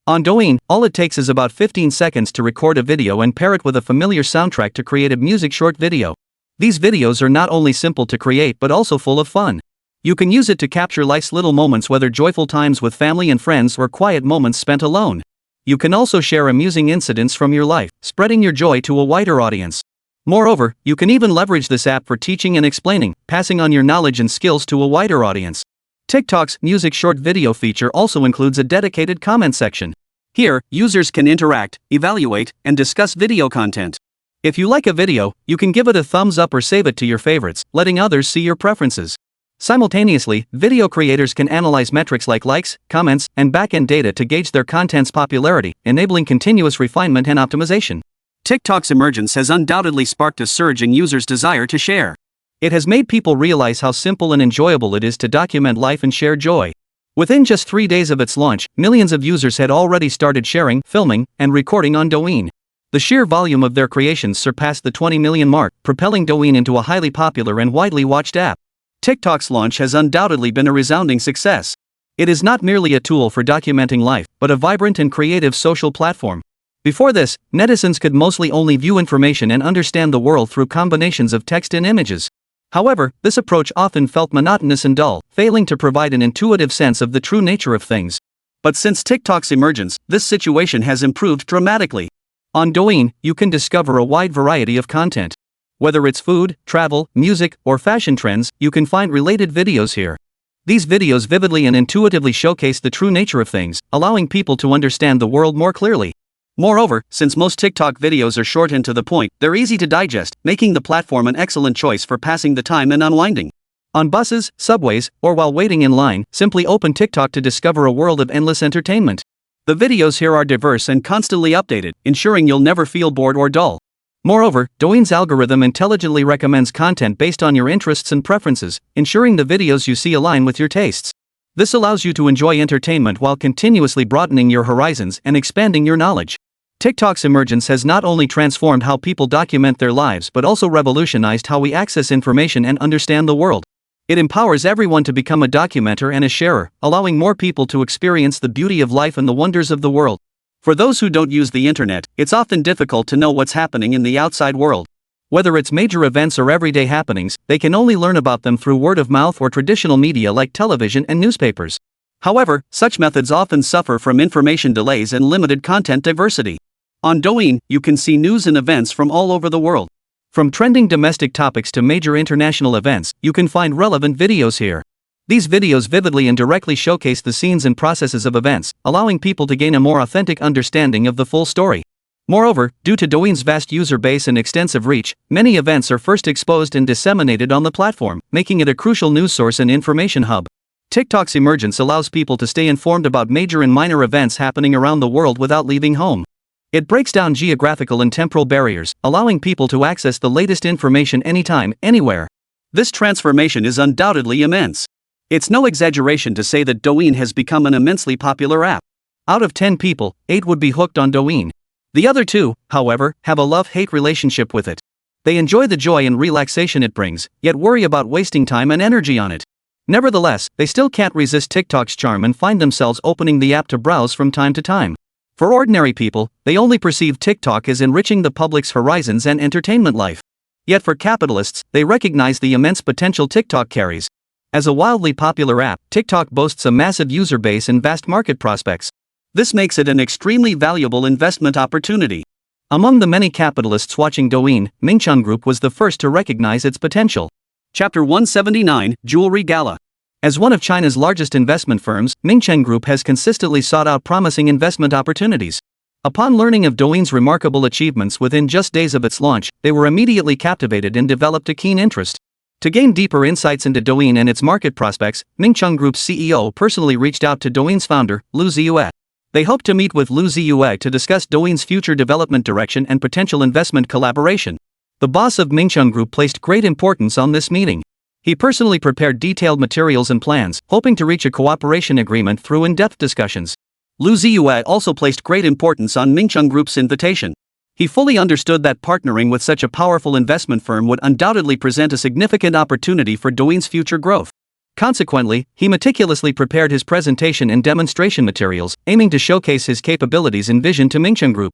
On Douyin, all it takes is about 15 seconds to record a video and pair it with a familiar soundtrack to create a music short video. These videos are not only simple to create but also full of fun. You can use it to capture life's little moments, whether joyful times with family and friends or quiet moments spent alone. You can also share amusing incidents from your life, spreading your joy to a wider audience. Moreover, you can even leverage this app for teaching and explaining, passing on your knowledge and skills to a wider audience. TikTok's music short video feature also includes a dedicated comment section. Here, users can interact, evaluate, and discuss video content. If you like a video, you can give it a thumbs up or save it to your favorites, letting others see your preferences. Simultaneously, video creators can analyze metrics like likes, comments, and back-end data to gauge their content's popularity, enabling continuous refinement and optimization. TikTok's emergence has undoubtedly sparked a surge in users' desire to share. It has made people realize how simple and enjoyable it is to document life and share joy. Within just 3 days of its launch, millions of users had already started sharing, filming, and recording on Douyin. The sheer volume of their creations surpassed the 20 million mark, propelling Douyin into a highly popular and widely watched app. TikTok's launch has undoubtedly been a resounding success. It is not merely a tool for documenting life, but a vibrant and creative social platform. Before this, netizens could mostly only view information and understand the world through combinations of text and images. However, this approach often felt monotonous and dull, failing to provide an intuitive sense of the true nature of things. But since TikTok's emergence, this situation has improved dramatically. On Douyin, you can discover a wide variety of content. Whether it's food, travel, music, or fashion trends, you can find related videos here. These videos vividly and intuitively showcase the true nature of things, allowing people to understand the world more clearly. Moreover, since most TikTok videos are short and to the point, they're easy to digest, making the platform an excellent choice for passing the time and unwinding. On buses, subways, or while waiting in line, simply open TikTok to discover a world of endless entertainment. The videos here are diverse and constantly updated, ensuring you'll never feel bored or dull. Moreover, Douyin's algorithm intelligently recommends content based on your interests and preferences, ensuring the videos you see align with your tastes. This allows you to enjoy entertainment while continuously broadening your horizons and expanding your knowledge. TikTok's emergence has not only transformed how people document their lives but also revolutionized how we access information and understand the world. It empowers everyone to become a documenter and a sharer, allowing more people to experience the beauty of life and the wonders of the world. For those who don't use the internet, it's often difficult to know what's happening in the outside world. Whether it's major events or everyday happenings, they can only learn about them through word of mouth or traditional media like television and newspapers. However, such methods often suffer from information delays and limited content diversity. On Douyin, you can see news and events from all over the world. From trending domestic topics to major international events, you can find relevant videos here. These videos vividly and directly showcase the scenes and processes of events, allowing people to gain a more authentic understanding of the full story. Moreover, due to Douyin's vast user base and extensive reach, many events are first exposed and disseminated on the platform, making it a crucial news source and information hub. TikTok's emergence allows people to stay informed about major and minor events happening around the world without leaving home. It breaks down geographical and temporal barriers, allowing people to access the latest information anytime, anywhere. This transformation is undoubtedly immense. It's no exaggeration to say that Douyin has become an immensely popular app. Out of 10 people, 8 would be hooked on Douyin. The other 2, however, have a love-hate relationship with it. They enjoy the joy and relaxation it brings, yet worry about wasting time and energy on it. Nevertheless, they still can't resist TikTok's charm and find themselves opening the app to browse from time to time. For ordinary people, they only perceive TikTok as enriching the public's horizons and entertainment life. Yet for capitalists, they recognize the immense potential TikTok carries. As a wildly popular app, TikTok boasts a massive user base and vast market prospects. This makes it an extremely valuable investment opportunity. Among the many capitalists watching Douyin, Mingchun Group was the first to recognize its potential. Chapter 179, Jewelry Gala. As one of China's largest investment firms, Mingchun Group has consistently sought out promising investment opportunities. Upon learning of Douyin's remarkable achievements within just days of its launch, they were immediately captivated and developed a keen interest. To gain deeper insights into Douyin and its market prospects, Mingchun Group's CEO personally reached out to Douyin's founder, Lu Ziye. They hoped to meet with Lu Ziye to discuss Douyin's future development direction and potential investment collaboration. The boss of Mingchun Group placed great importance on this meeting. He personally prepared detailed materials and plans, hoping to reach a cooperation agreement through in-depth discussions. Lu Ziye also placed great importance on Mingchun Group's invitation. He fully understood that partnering with such a powerful investment firm would undoubtedly present a significant opportunity for Douyin's future growth. Consequently, he meticulously prepared his presentation and demonstration materials, aiming to showcase his capabilities and vision to Mingchun Group.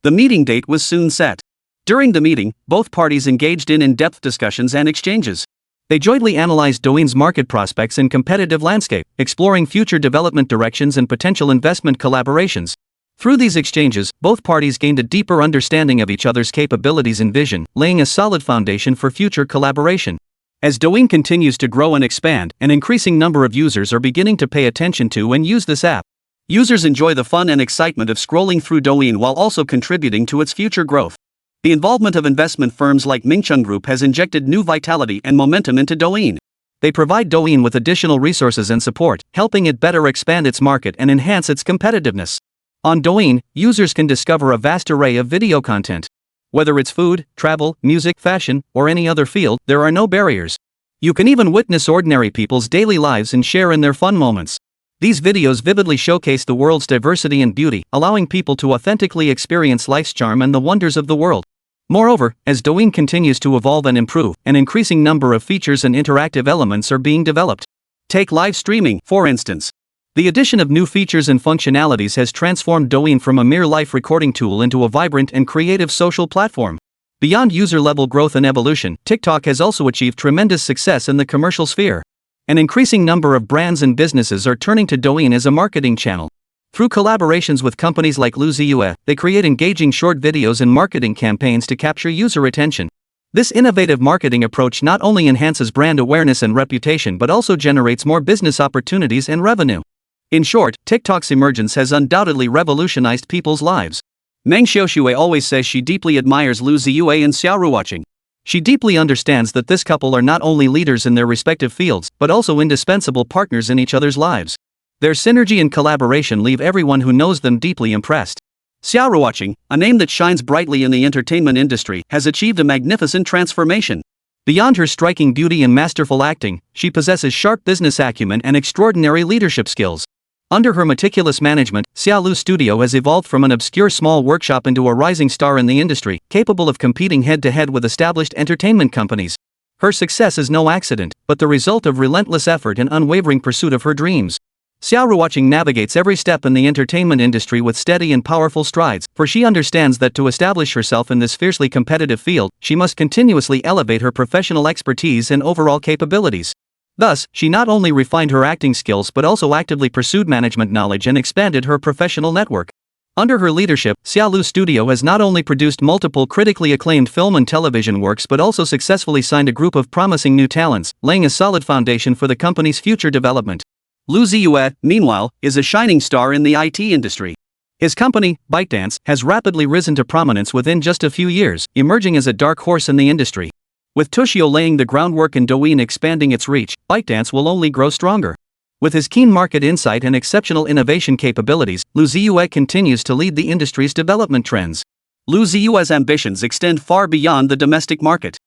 The meeting date was soon set. During the meeting, both parties engaged in in-depth discussions and exchanges. They jointly analyzed Douyin's market prospects and competitive landscape, exploring future development directions and potential investment collaborations. Through these exchanges, both parties gained a deeper understanding of each other's capabilities and vision, laying a solid foundation for future collaboration. As Douyin continues to grow and expand, an increasing number of users are beginning to pay attention to and use this app. Users enjoy the fun and excitement of scrolling through Douyin while also contributing to its future growth. The involvement of investment firms like Mingchun Group has injected new vitality and momentum into Douyin. They provide Douyin with additional resources and support, helping it better expand its market and enhance its competitiveness. On Douyin, users can discover a vast array of video content. Whether it's food, travel, music, fashion, or any other field, there are no barriers. You can even witness ordinary people's daily lives and share in their fun moments. These videos vividly showcase the world's diversity and beauty, allowing people to authentically experience life's charm and the wonders of the world. Moreover, as Douyin continues to evolve and improve, an increasing number of features and interactive elements are being developed. Take live streaming, for instance. The addition of new features and functionalities has transformed Douyin from a mere life recording tool into a vibrant and creative social platform. Beyond user-level growth and evolution, TikTok has also achieved tremendous success in the commercial sphere. An increasing number of brands and businesses are turning to Douyin as a marketing channel. Through collaborations with companies like Lu Ziye, they create engaging short videos and marketing campaigns to capture user attention. This innovative marketing approach not only enhances brand awareness and reputation but also generates more business opportunities and revenue. In short, TikTok's emergence has undoubtedly revolutionized people's lives. Meng Xiaoshui always says she deeply admires Lu Ziye and Xia Ruoqing. She deeply understands that this couple are not only leaders in their respective fields, but also indispensable partners in each other's lives. Their synergy and collaboration leave everyone who knows them deeply impressed. Xia Ruoqing, a name that shines brightly in the entertainment industry, has achieved a magnificent transformation. Beyond her striking beauty and masterful acting, she possesses sharp business acumen and extraordinary leadership skills. Under her meticulous management, Xia Lu Studio has evolved from an obscure small workshop into a rising star in the industry, capable of competing head-to-head with established entertainment companies. Her success is no accident, but the result of relentless effort and unwavering pursuit of her dreams. Xia Ruoqing navigates every step in the entertainment industry with steady and powerful strides, for she understands that to establish herself in this fiercely competitive field, she must continuously elevate her professional expertise and overall capabilities. Thus, she not only refined her acting skills but also actively pursued management knowledge and expanded her professional network. Under her leadership, Xia Lu Studio has not only produced multiple critically acclaimed film and television works but also successfully signed a group of promising new talents, laying a solid foundation for the company's future development. Lu Ziye, meanwhile, is a shining star in the IT industry. His company, ByteDance, has rapidly risen to prominence within just a few years, emerging as a dark horse in the industry. With Tushio laying the groundwork and Douyin expanding its reach, ByteDance will only grow stronger. With his keen market insight and exceptional innovation capabilities, Lu Ziye continues to lead the industry's development trends. Lu Ziye's ambitions extend far beyond the domestic market.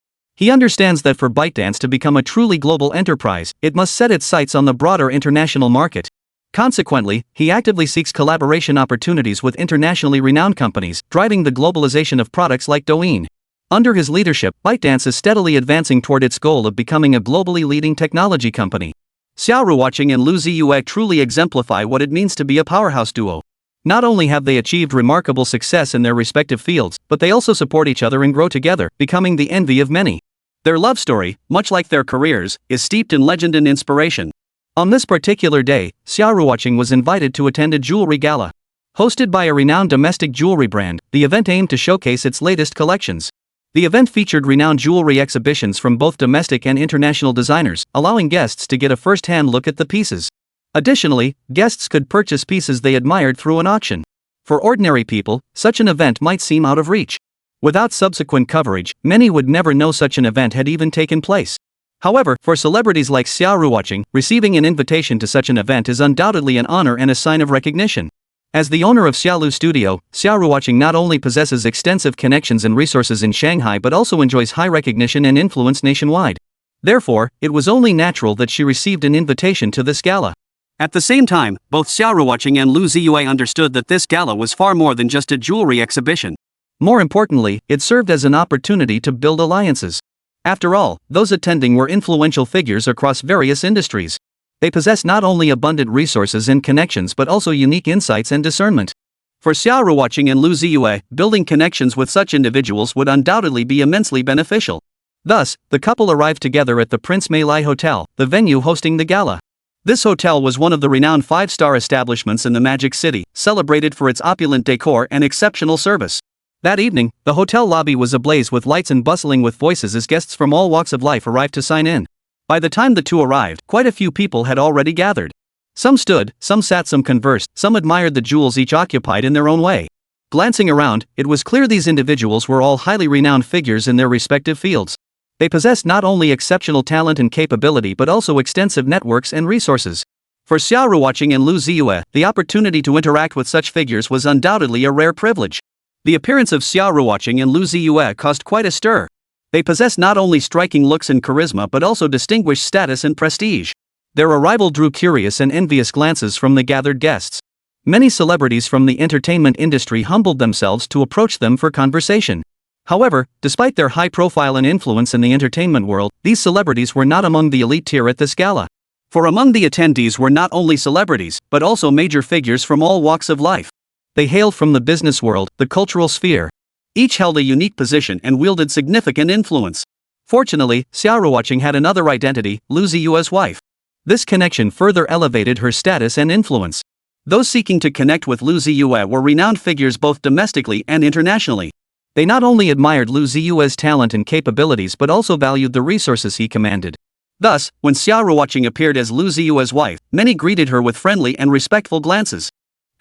He understands that for ByteDance to become a truly global enterprise, it must set its sights on the broader international market. Consequently, he actively seeks collaboration opportunities with internationally renowned companies, driving the globalization of products like Douyin. Under his leadership, ByteDance is steadily advancing toward its goal of becoming a globally leading technology company. Xia Ruoqing and Lu Ziye truly exemplify what it means to be a powerhouse duo. Not only have they achieved remarkable success in their respective fields, but they also support each other and grow together, becoming the envy of many. Their love story, much like their careers, is steeped in legend and inspiration. On this particular day, Xia Ruoqing was invited to attend a jewelry gala. Hosted by a renowned domestic jewelry brand, the event aimed to showcase its latest collections. The event featured renowned jewelry exhibitions from both domestic and international designers, allowing guests to get a first-hand look at the pieces. Additionally, guests could purchase pieces they admired through an auction. For ordinary people, such an event might seem out of reach. Without subsequent coverage, many would never know such an event had even taken place. However, for celebrities like Xia Ruoqing, receiving an invitation to such an event is undoubtedly an honor and a sign of recognition. As the owner of Xia Lu Studio, Xia Ruoqing not only possesses extensive connections and resources in Shanghai but also enjoys high recognition and influence nationwide. Therefore, it was only natural that she received an invitation to this gala. At the same time, both Xia Ruoqing and Lu Ziye understood that this gala was far more than just a jewelry exhibition. More importantly, it served as an opportunity to build alliances. After all, those attending were influential figures across various industries. They possess not only abundant resources and connections but also unique insights and discernment. For Xia Ruoqing and Lu Ziye, building connections with such individuals would undoubtedly be immensely beneficial. Thus, the couple arrived together at the Prince Meilai Hotel, the venue hosting the gala. This hotel was one of the renowned five-star establishments in the Magic City, celebrated for its opulent decor and exceptional service. That evening, the hotel lobby was ablaze with lights and bustling with voices as guests from all walks of life arrived to sign in. By the time the two arrived, quite a few people had already gathered. Some stood, some sat, some conversed, some admired the jewels each occupied in their own way. Glancing around, it was clear these individuals were all highly renowned figures in their respective fields. They possessed not only exceptional talent and capability but also extensive networks and resources. For Xia Ruoqing and Lu Ziye, the opportunity to interact with such figures was undoubtedly a rare privilege. The appearance of Xia Ruoqing and Lu Ziye caused quite a stir. They possess not only striking looks and charisma but also distinguished status and prestige. Their arrival drew curious and envious glances from the gathered guests. Many celebrities from the entertainment industry humbled themselves to approach them for conversation. However, despite their high profile and influence in the entertainment world, these celebrities were not among the elite tier at this gala. For among the attendees were not only celebrities, but also major figures from all walks of life. They hailed from the business world, the cultural sphere. Each held a unique position and wielded significant influence. Fortunately, Xia Ruoqing had another identity, Lu Ziye's wife. This connection further elevated her status and influence. Those seeking to connect with Lu Ziye were renowned figures both domestically and internationally. They not only admired Lu Ziye's talent and capabilities but also valued the resources he commanded. Thus, when Xia Ruoqing appeared as Lu Ziye's wife, many greeted her with friendly and respectful glances.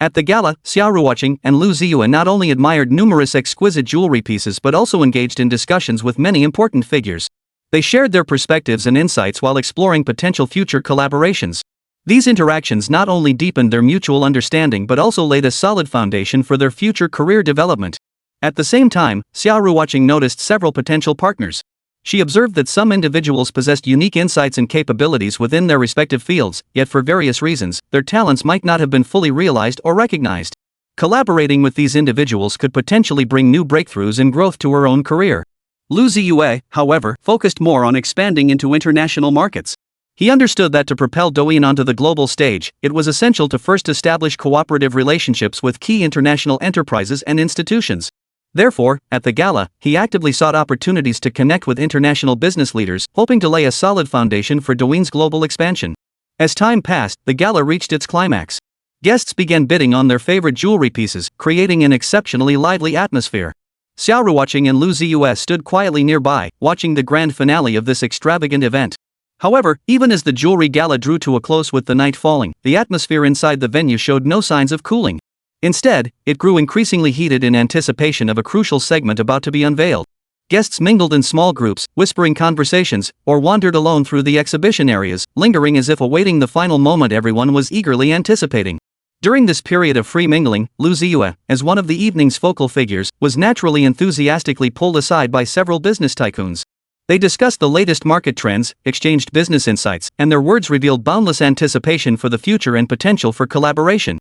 At the gala, Xia Ruoqing and Lu Ziye not only admired numerous exquisite jewelry pieces but also engaged in discussions with many important figures. They shared their perspectives and insights while exploring potential future collaborations. These interactions not only deepened their mutual understanding but also laid a solid foundation for their future career development. At the same time, Xia Ruoqing noticed several potential partners. She observed that some individuals possessed unique insights and capabilities within their respective fields, yet for various reasons, their talents might not have been fully realized or recognized. Collaborating with these individuals could potentially bring new breakthroughs and growth to her own career. Lu Ziye, however, focused more on expanding into international markets. He understood that to propel Douyin onto the global stage, it was essential to first establish cooperative relationships with key international enterprises and institutions. Therefore, at the gala, he actively sought opportunities to connect with international business leaders, hoping to lay a solid foundation for Douyin's global expansion. As time passed, the gala reached its climax. Guests began bidding on their favorite jewelry pieces, creating an exceptionally lively atmosphere. Xia Ruoqing and Lu Ziye stood quietly nearby, watching the grand finale of this extravagant event. However, even as the jewelry gala drew to a close with the night falling, the atmosphere inside the venue showed no signs of cooling. Instead, it grew increasingly heated in anticipation of a crucial segment about to be unveiled. Guests mingled in small groups, whispering conversations, or wandered alone through the exhibition areas, lingering as if awaiting the final moment everyone was eagerly anticipating. During this period of free mingling, Lu Ziye, as one of the evening's focal figures, was naturally enthusiastically pulled aside by several business tycoons. They discussed the latest market trends, exchanged business insights, and their words revealed boundless anticipation for the future and potential for collaboration.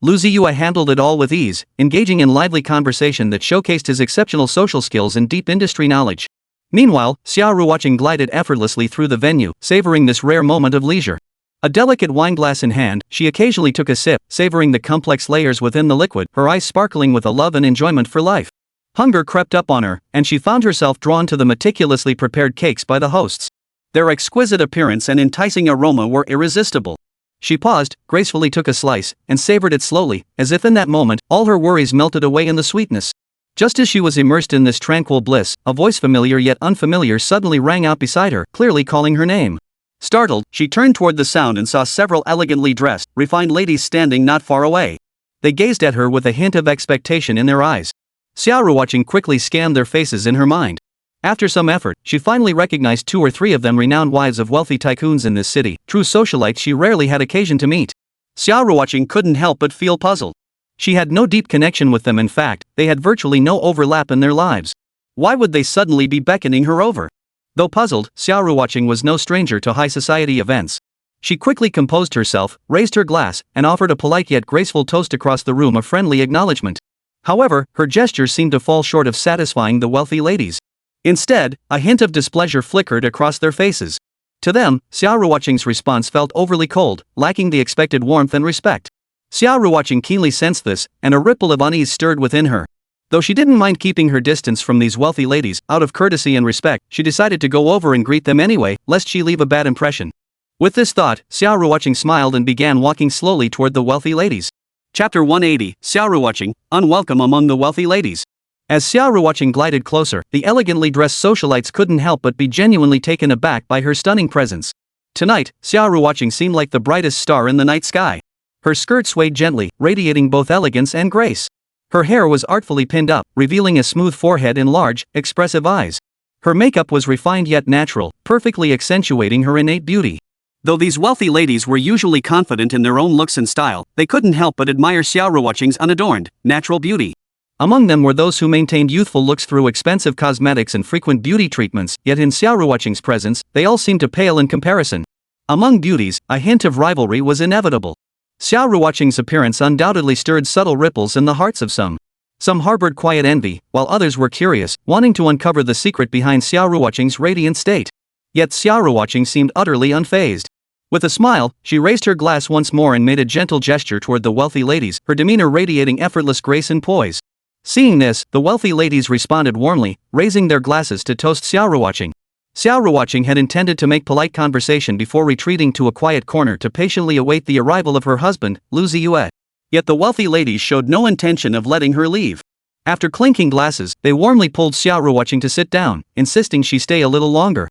Lu Ziye handled it all with ease, engaging in lively conversation that showcased his exceptional social skills and deep industry knowledge. Meanwhile, Xia Ruoqing glided effortlessly through the venue, savoring this rare moment of leisure. A delicate wineglass in hand, she occasionally took a sip, savoring the complex layers within the liquid, her eyes sparkling with a love and enjoyment for life. Hunger crept up on her, and she found herself drawn to the meticulously prepared cakes by the hosts. Their exquisite appearance and enticing aroma were irresistible. She paused, gracefully took a slice, and savored it slowly, as if in that moment, all her worries melted away in the sweetness. Just as she was immersed in this tranquil bliss, a voice familiar yet unfamiliar suddenly rang out beside her, clearly calling her name. Startled, she turned toward the sound and saw several elegantly dressed, refined ladies standing not far away. They gazed at her with a hint of expectation in their eyes. Xia Ruoqing quickly scanned their faces in her mind. After some effort, she finally recognized 2 or 3 of them renowned wives of wealthy tycoons in this city, true socialites she rarely had occasion to meet. Xia Ruoqing couldn't help but feel puzzled. She had no deep connection with them. In fact, they had virtually no overlap in their lives. Why would they suddenly be beckoning her over? Though puzzled, Xia Ruoqing was no stranger to high society events. She quickly composed herself, raised her glass, and offered a polite yet graceful toast across the room of friendly acknowledgement. However, her gesture seemed to fall short of satisfying the wealthy ladies. Instead, a hint of displeasure flickered across their faces. To them, Xia Ruoqing's response felt overly cold, lacking the expected warmth and respect. Xia Ruoqing keenly sensed this, and a ripple of unease stirred within her. Though she didn't mind keeping her distance from these wealthy ladies, out of courtesy and respect, she decided to go over and greet them anyway, lest she leave a bad impression. With this thought, Xia Ruoqing smiled and began walking slowly toward the wealthy ladies. Chapter 180, Xia Ruoqing, Unwelcome Among the Wealthy Ladies. As Xia Ruoqing glided closer, the elegantly dressed socialites couldn't help but be genuinely taken aback by her stunning presence. Tonight, Xia Ruoqing seemed like the brightest star in the night sky. Her skirt swayed gently, radiating both elegance and grace. Her hair was artfully pinned up, revealing a smooth forehead and large, expressive eyes. Her makeup was refined yet natural, perfectly accentuating her innate beauty. Though these wealthy ladies were usually confident in their own looks and style, they couldn't help but admire Xia Ruoqing's unadorned, natural beauty. Among them were those who maintained youthful looks through expensive cosmetics and frequent beauty treatments, yet in Xia Ruoqing's presence, they all seemed to pale in comparison. Among beauties, a hint of rivalry was inevitable. Xia Ruoqing's appearance undoubtedly stirred subtle ripples in the hearts of some. Some harbored quiet envy, while others were curious, wanting to uncover the secret behind Xia Ruoqing's radiant state. Yet Xia Ruoqing seemed utterly unfazed. With a smile, she raised her glass once more and made a gentle gesture toward the wealthy ladies, her demeanor radiating effortless grace and poise. Seeing this, the wealthy ladies responded warmly, raising their glasses to toast Xia Ruoqing. Xia Ruoqing had intended to make polite conversation before retreating to a quiet corner to patiently await the arrival of her husband, Lu Ziye. Yet the wealthy ladies showed no intention of letting her leave. After clinking glasses, they warmly pulled Xia Ruoqing to sit down, insisting she stay a little longer.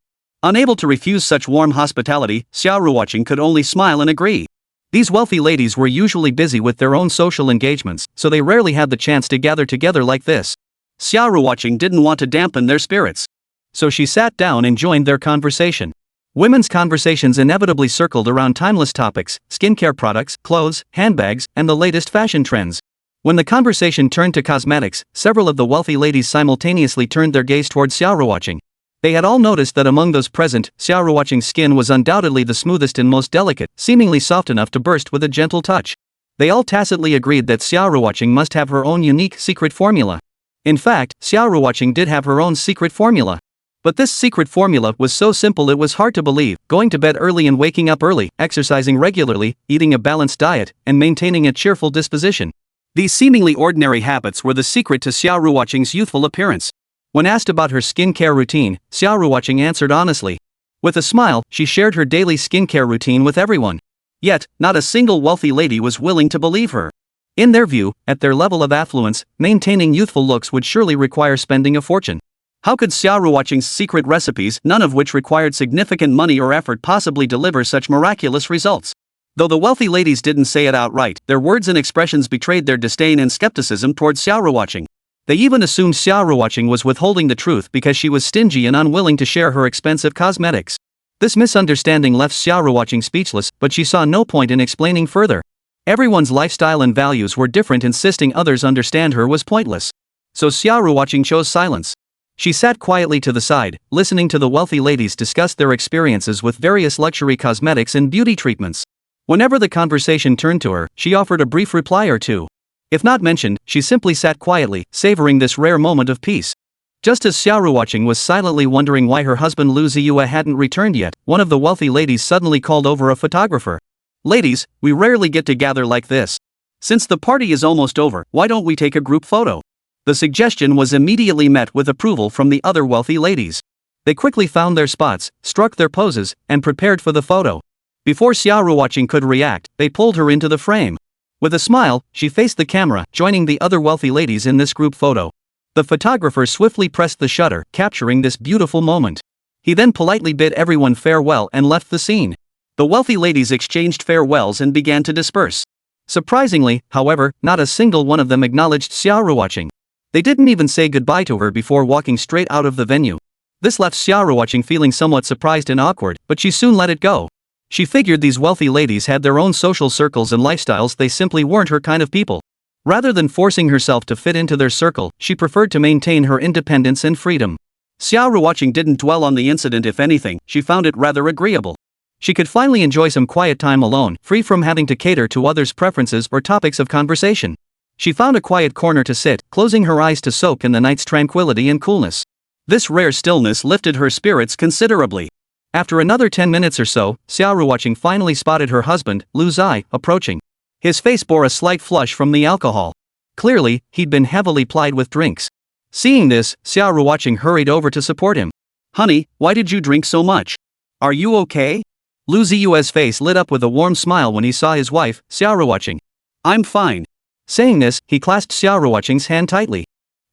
Unable to refuse such warm hospitality, Xia Ruoqing could only smile and agree. These wealthy ladies were usually busy with their own social engagements, so they rarely had the chance to gather together like this. Xia Ruoqing didn't want to dampen their spirits. So she sat down and joined their conversation. Women's conversations inevitably circled around timeless topics, skincare products, clothes, handbags, and the latest fashion trends. When the conversation turned to cosmetics, several of the wealthy ladies simultaneously turned their gaze towards Xia Ruoqing. They had all noticed that among those present, Xia Ruoqing's skin was undoubtedly the smoothest and most delicate, seemingly soft enough to burst with a gentle touch. They all tacitly agreed that Xia Ruoqing must have her own unique secret formula. In fact, Xia Ruoqing did have her own secret formula. But this secret formula was so simple it was hard to believe: going to bed early and waking up early, exercising regularly, eating a balanced diet, and maintaining a cheerful disposition. These seemingly ordinary habits were the secret to Xia Ruoqing's youthful appearance. When asked about her skincare routine, Xia Ruoqing answered honestly. With a smile, she shared her daily skincare routine with everyone. Yet, not a single wealthy lady was willing to believe her. In their view, at their level of affluence, maintaining youthful looks would surely require spending a fortune. How could Xia Ruoqing's secret recipes, none of which required significant money or effort, possibly deliver such miraculous results? Though the wealthy ladies didn't say it outright, their words and expressions betrayed their disdain and skepticism towards Xia Ruoqing. They even assumed Xia Ruoqing was withholding the truth because she was stingy and unwilling to share her expensive cosmetics. This misunderstanding left Xia Ruoqing speechless, but she saw no point in explaining further. Everyone's lifestyle and values were different, insisting others understand her was pointless. So Xia Ruoqing chose silence. She sat quietly to the side, listening to the wealthy ladies discuss their experiences with various luxury cosmetics and beauty treatments. Whenever the conversation turned to her, she offered a brief reply or two. If not mentioned, she simply sat quietly, savoring this rare moment of peace. Just as Xia Ruoqing was silently wondering why her husband Lu Ziye hadn't returned yet, one of the wealthy ladies suddenly called over a photographer. "Ladies, we rarely get together like this. Since the party is almost over, why don't we take a group photo?" The suggestion was immediately met with approval from the other wealthy ladies. They quickly found their spots, struck their poses, and prepared for the photo. Before Xia Ruoqing could react, they pulled her into the frame. With a smile, she faced the camera, joining the other wealthy ladies in this group photo. The photographer swiftly pressed the shutter, capturing this beautiful moment. He then politely bid everyone farewell and left the scene. The wealthy ladies exchanged farewells and began to disperse. Surprisingly, however, not a single one of them acknowledged Xia Ruoqing. They didn't even say goodbye to her before walking straight out of the venue. This left Xia Ruoqing feeling somewhat surprised and awkward, but she soon let it go. She figured these wealthy ladies had their own social circles and lifestyles; they simply weren't her kind of people. Rather than forcing herself to fit into their circle, she preferred to maintain her independence and freedom. Xia Ruoqing didn't dwell on the incident; if anything, she found it rather agreeable. She could finally enjoy some quiet time alone, free from having to cater to others' preferences or topics of conversation. She found a quiet corner to sit, closing her eyes to soak in the night's tranquility and coolness. This rare stillness lifted her spirits considerably. After another 10 minutes or so, Xia Ruoqing finally spotted her husband, Lu Ziye, approaching. His face bore a slight flush from the alcohol. Clearly, he'd been heavily plied with drinks. Seeing this, Xia Ruoqing hurried over to support him. "Honey, why did you drink so much? Are you okay?" Lu Ziye's face lit up with a warm smile when he saw his wife, Xia Ruoqing. "I'm fine." Saying this, he clasped Xia Ruoqing's hand tightly.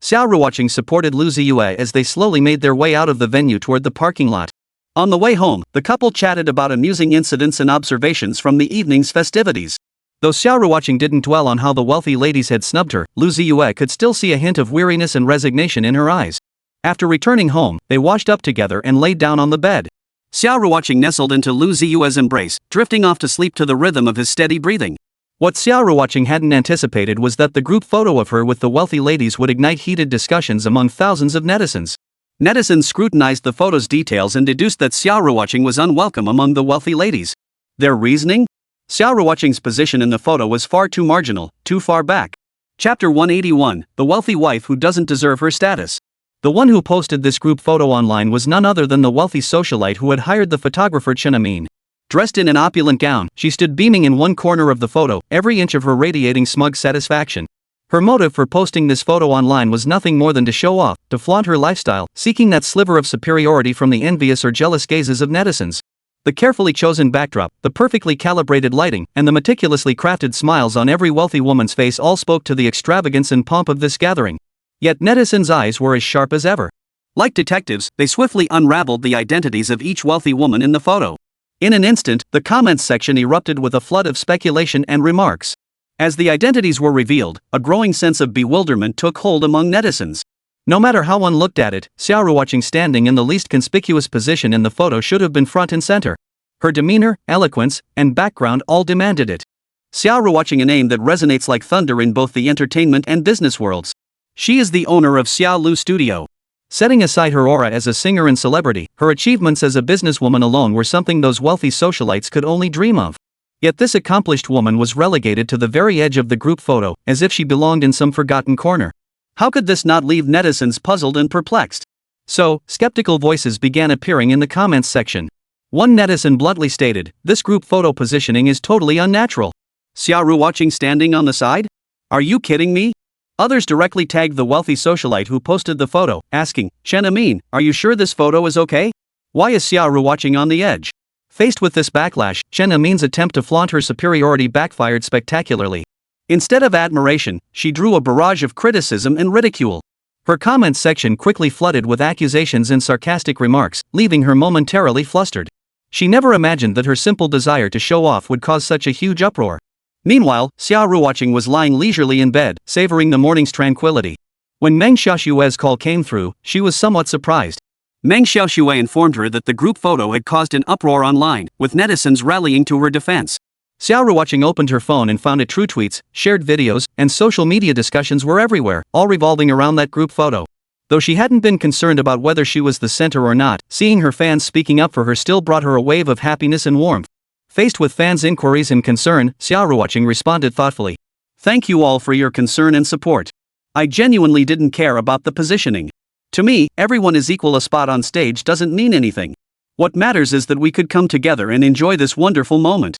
Xia Ruoqing supported Lu Ziye as they slowly made their way out of the venue toward the parking lot. On the way home, the couple chatted about amusing incidents and observations from the evening's festivities. Though Xia Ruoqing didn't dwell on how the wealthy ladies had snubbed her, Lu Ziye could still see a hint of weariness and resignation in her eyes. After returning home, they washed up together and laid down on the bed. Xia Ruoqing nestled into Lu Ziye's embrace, drifting off to sleep to the rhythm of his steady breathing. What Xia Ruoqing hadn't anticipated was that the group photo of her with the wealthy ladies would ignite heated discussions among thousands of netizens. Netizens scrutinized the photo's details and deduced that Xia Ruoqing was unwelcome among the wealthy ladies. Their reasoning? Xia Ruoqing's position in the photo was far too marginal, too far back. Chapter 181, The Wealthy Wife Who Doesn't Deserve Her Status. The one who posted this group photo online was none other than the wealthy socialite who had hired the photographer Chen Amin. Dressed in an opulent gown, she stood beaming in one corner of the photo, every inch of her radiating smug satisfaction. Her motive for posting this photo online was nothing more than to show off, to flaunt her lifestyle, seeking that sliver of superiority from the envious or jealous gazes of netizens. The carefully chosen backdrop, the perfectly calibrated lighting, and the meticulously crafted smiles on every wealthy woman's face all spoke to the extravagance and pomp of this gathering. Yet netizens' eyes were as sharp as ever. Like detectives, they swiftly unraveled the identities of each wealthy woman in the photo. In an instant, the comments section erupted with a flood of speculation and remarks. As the identities were revealed, a growing sense of bewilderment took hold among netizens. No matter how one looked at it, Xia Ruoqing standing in the least conspicuous position in the photo should have been front and center. Her demeanor, eloquence, and background all demanded it. Xia Ruoqing, a name that resonates like thunder in both the entertainment and business worlds. She is the owner of Xia Lu Studio. Setting aside her aura as a singer and celebrity, her achievements as a businesswoman alone were something those wealthy socialites could only dream of. Yet this accomplished woman was relegated to the very edge of the group photo, as if she belonged in some forgotten corner. How could this not leave netizens puzzled and perplexed? So, skeptical voices began appearing in the comments section. One netizen bluntly stated, "This group photo positioning is totally unnatural. Xia Ruoqing standing on the side? Are you kidding me?" Others directly tagged the wealthy socialite who posted the photo, asking, "Chen Amin, are you sure this photo is okay? Why is Xia Ruoqing on the edge?" Faced with this backlash, Chen Amin's attempt to flaunt her superiority backfired spectacularly. Instead of admiration, she drew a barrage of criticism and ridicule. Her comments section quickly flooded with accusations and sarcastic remarks, leaving her momentarily flustered. She never imagined that her simple desire to show off would cause such a huge uproar. Meanwhile, Xia Ruoqing was lying leisurely in bed, savoring the morning's tranquility. When Meng Xiaoxue's call came through, she was somewhat surprised. Meng Xiaoxue informed her that the group photo had caused an uproar online, with netizens rallying to her defense. Xia Ruoqing opened her phone and found it true tweets, shared videos, and social media discussions were everywhere, all revolving around that group photo. Though she hadn't been concerned about whether she was the center or not, seeing her fans speaking up for her still brought her a wave of happiness and warmth. Faced with fans' inquiries and concern, Xia Ruoqing responded thoughtfully. "Thank you all for your concern and support. I genuinely didn't care about the positioning. To me, everyone is equal. A spot on stage doesn't mean anything. What matters is that we could come together and enjoy this wonderful moment."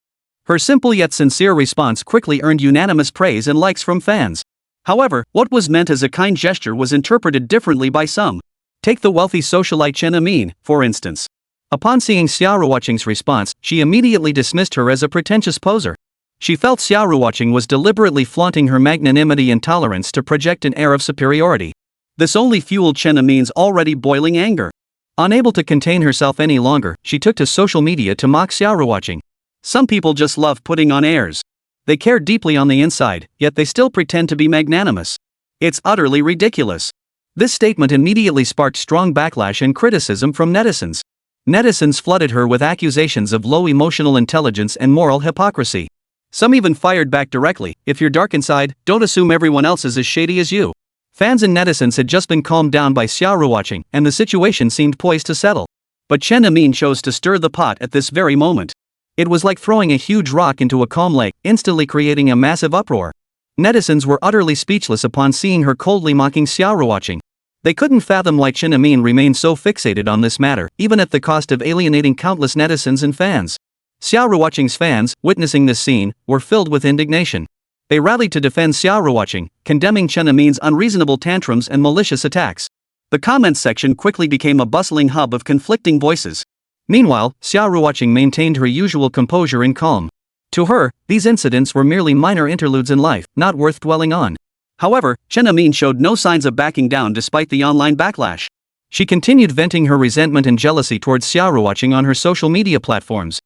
Her simple yet sincere response quickly earned unanimous praise and likes from fans. However, what was meant as a kind gesture was interpreted differently by some. Take the wealthy socialite Chen Amin, for instance. Upon seeing Xia Ruoqing's response, she immediately dismissed her as a pretentious poser. She felt Xia Ruoqing was deliberately flaunting her magnanimity and tolerance to project an air of superiority. This only fueled Chen Amin's already boiling anger. Unable to contain herself any longer, she took to social media to mock Xia Ruoqing. Some people just love putting on airs. They care deeply on the inside, yet they still pretend to be magnanimous. It's utterly ridiculous. This statement immediately sparked strong backlash and criticism from netizens. Netizens flooded her with accusations of low emotional intelligence and moral hypocrisy. Some even fired back directly, "If you're dark inside, don't assume everyone else is as shady as you." Fans and netizens had just been calmed down by Xia Ruoqing, and the situation seemed poised to settle. But Chen Amin chose to stir the pot at this very moment. It was like throwing a huge rock into a calm lake, instantly creating a massive uproar. Netizens were utterly speechless upon seeing her coldly mocking Xia Ruoqing. They couldn't fathom why Chen Amin remained so fixated on this matter, even at the cost of alienating countless netizens and fans. Xia Ruoqing's fans, witnessing this scene, were filled with indignation. They rallied to defend Xia Ruoqing, condemning Chen Amin's unreasonable tantrums and malicious attacks. The comments section quickly became a bustling hub of conflicting voices. Meanwhile, Xia Ruoqing maintained her usual composure and calm. To her, these incidents were merely minor interludes in life, not worth dwelling on. However, Chen Amin showed no signs of backing down despite the online backlash. She continued venting her resentment and jealousy towards Xia Ruoqing on her social media platforms.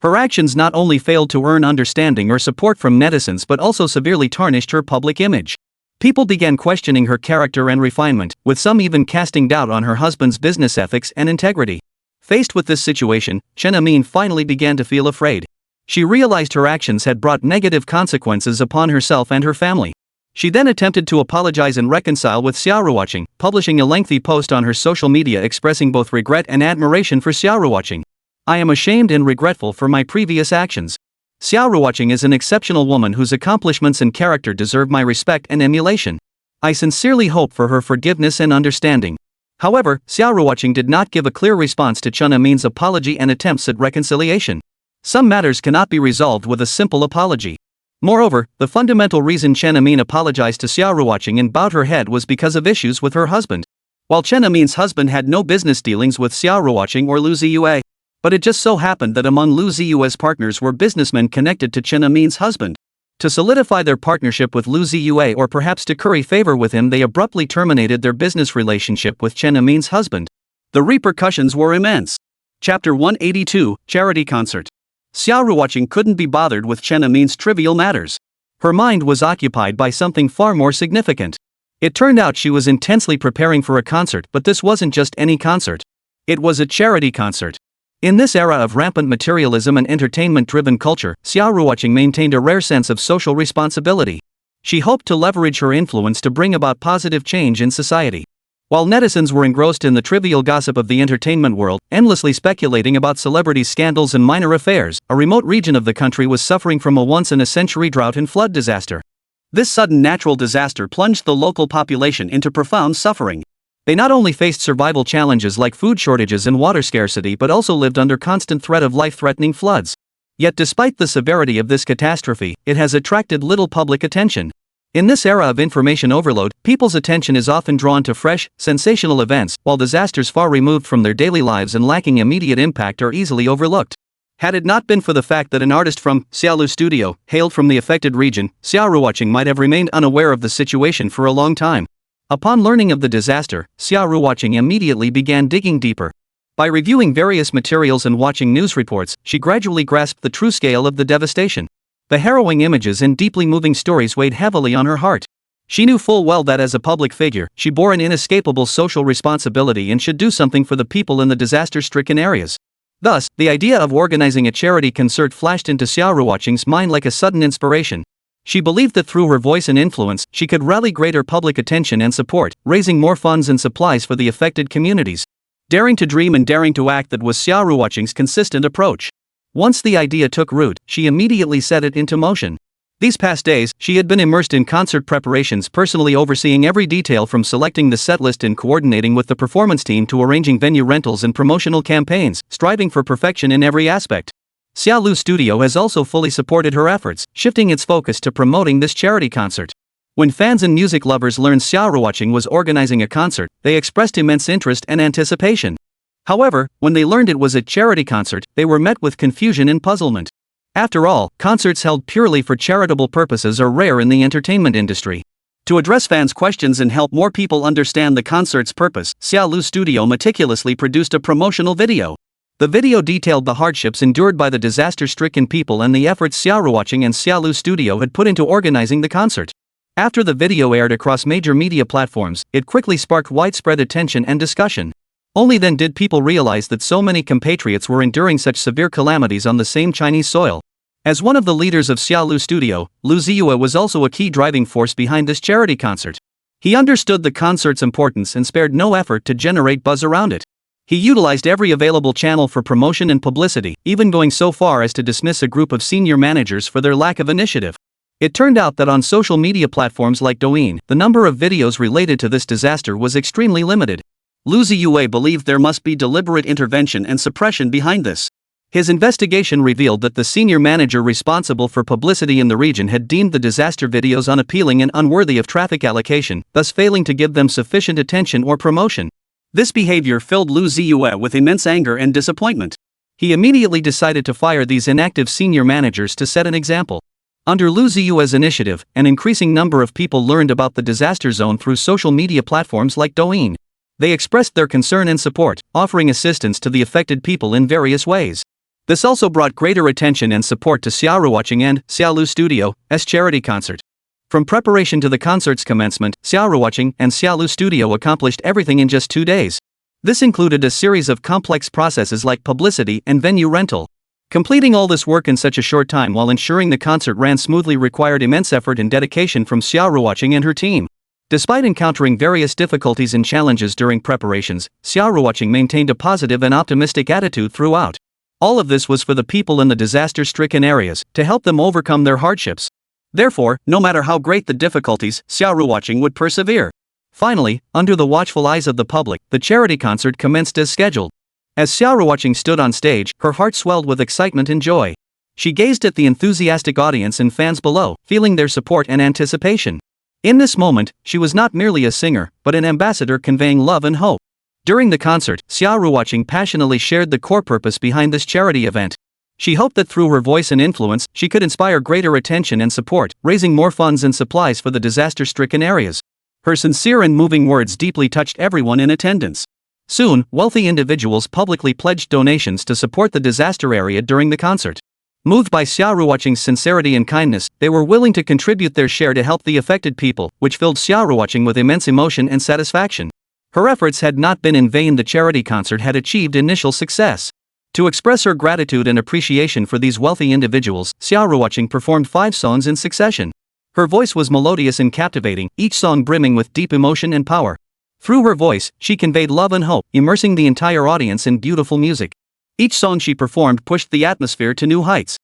Her actions not only failed to earn understanding or support from netizens but also severely tarnished her public image. People began questioning her character and refinement, with some even casting doubt on her husband's business ethics and integrity. Faced with this situation, Chen Amin finally began to feel afraid. She realized her actions had brought negative consequences upon herself and her family. She then attempted to apologize and reconcile with Xia Ruoqing, publishing a lengthy post on her social media expressing both regret and admiration for Xia Ruoqing. "I am ashamed and regretful for my previous actions. Xia Ruoqing is an exceptional woman whose accomplishments and character deserve my respect and emulation. I sincerely hope for her forgiveness and understanding." However, Xia Ruoqing did not give a clear response to Chen Amin's apology and attempts at reconciliation. Some matters cannot be resolved with a simple apology. Moreover, the fundamental reason Chen Amin apologized to Xia Ruoqing and bowed her head was because of issues with her husband. While Chen Amin's husband had no business dealings with Xia Ruoqing or Lu Ziye, but it just so happened that among Lu Ziye's partners were businessmen connected to Chen Amin's husband. To solidify their partnership with Lu Ziye or perhaps to curry favor with him, they abruptly terminated their business relationship with Chen Amin's husband. The repercussions were immense. Chapter 182, Charity Concert. Xia Ruoqing couldn't be bothered with Chen Amin's trivial matters. Her mind was occupied by something far more significant. It turned out she was intensely preparing for a concert, but this wasn't just any concert. It was a charity concert. In this era of rampant materialism and entertainment-driven culture, Xia Ruoqing maintained a rare sense of social responsibility. She hoped to leverage her influence to bring about positive change in society. While netizens were engrossed in the trivial gossip of the entertainment world, endlessly speculating about celebrities' scandals and minor affairs, a remote region of the country was suffering from a once-in-a-century drought and flood disaster. This sudden natural disaster plunged the local population into profound suffering. They not only faced survival challenges like food shortages and water scarcity but also lived under constant threat of life-threatening floods. Yet despite the severity of this catastrophe, it has attracted little public attention. In this era of information overload, people's attention is often drawn to fresh, sensational events, while disasters far removed from their daily lives and lacking immediate impact are easily overlooked. Had it not been for the fact that an artist from Xia Studio hailed from the affected region, Xia Ruoqing might have remained unaware of the situation for a long time. Upon learning of the disaster, Xia Ruoqing immediately began digging deeper. By reviewing various materials and watching news reports, she gradually grasped the true scale of the devastation. The harrowing images and deeply moving stories weighed heavily on her heart. She knew full well that as a public figure, she bore an inescapable social responsibility and should do something for the people in the disaster-stricken areas. Thus, the idea of organizing a charity concert flashed into Xia Ruoqing's mind like a sudden inspiration. She believed that through her voice and influence, she could rally greater public attention and support, raising more funds and supplies for the affected communities. Daring to dream and daring to act, that was Xia Ruoqing's consistent approach. Once the idea took root, she immediately set it into motion. These past days, she had been immersed in concert preparations, personally overseeing every detail from selecting the setlist and coordinating with the performance team to arranging venue rentals and promotional campaigns, striving for perfection in every aspect. Xia Studio has also fully supported her efforts, shifting its focus to promoting this charity concert. When fans and music lovers learned Xia Ruoqing was organizing a concert, they expressed immense interest and anticipation. However, when they learned it was a charity concert, they were met with confusion and puzzlement. After all, concerts held purely for charitable purposes are rare in the entertainment industry. To address fans' questions and help more people understand the concert's purpose, Xia Studio meticulously produced a promotional video. The video detailed the hardships endured by the disaster-stricken people and the efforts Xia Ruoqing and Xia Studio had put into organizing the concert. After the video aired across major media platforms, it quickly sparked widespread attention and discussion. Only then did people realize that so many compatriots were enduring such severe calamities on the same Chinese soil. As one of the leaders of Xia Studio, Lu Ziye was also a key driving force behind this charity concert. He understood the concert's importance and spared no effort to generate buzz around it. He utilized every available channel for promotion and publicity, even going so far as to dismiss a group of senior managers for their lack of initiative. It turned out that on social media platforms like Douyin, the number of videos related to this disaster was extremely limited. Lu Ziye believed there must be deliberate intervention and suppression behind this. His investigation revealed that the senior manager responsible for publicity in the region had deemed the disaster videos unappealing and unworthy of traffic allocation, thus failing to give them sufficient attention or promotion. This behavior filled Lu Ziye with immense anger and disappointment. He immediately decided to fire these inactive senior managers to set an example. Under Lu Ziye's initiative, an increasing number of people learned about the disaster zone through social media platforms like Douyin. They expressed their concern and support, offering assistance to the affected people in various ways. This also brought greater attention and support to Xia Ruoqing and Xia Studio's charity concert. From preparation to the concert's commencement, Xia Ruoqing and Xia Studio accomplished everything in just 2 days. This included a series of complex processes like publicity and venue rental. Completing all this work in such a short time while ensuring the concert ran smoothly required immense effort and dedication from Xia Ruoqing and her team. Despite encountering various difficulties and challenges during preparations, Xia Ruoqing maintained a positive and optimistic attitude throughout. All of this was for the people in the disaster-stricken areas, to help them overcome their hardships. Therefore, no matter how great the difficulties, Xia Ruoqing would persevere. Finally, under the watchful eyes of the public, the charity concert commenced as scheduled. As Xia Ruoqing stood on stage, her heart swelled with excitement and joy. She gazed at the enthusiastic audience and fans below, feeling their support and anticipation. In this moment, she was not merely a singer, but an ambassador conveying love and hope. During the concert, Xia Ruoqing passionately shared the core purpose behind this charity event. She hoped that through her voice and influence, she could inspire greater attention and support, raising more funds and supplies for the disaster-stricken areas. Her sincere and moving words deeply touched everyone in attendance. Soon, wealthy individuals publicly pledged donations to support the disaster area during the concert. Moved by Xia Ruoqing's sincerity and kindness, they were willing to contribute their share to help the affected people, which filled Xia Ruoqing with immense emotion and satisfaction. Her efforts had not been in vain. The charity concert had achieved initial success. To express her gratitude and appreciation for these wealthy individuals, Xia Ruoqing performed 5 songs in succession. Her voice was melodious and captivating, each song brimming with deep emotion and power. Through her voice, she conveyed love and hope, immersing the entire audience in beautiful music. Each song she performed pushed the atmosphere to new heights.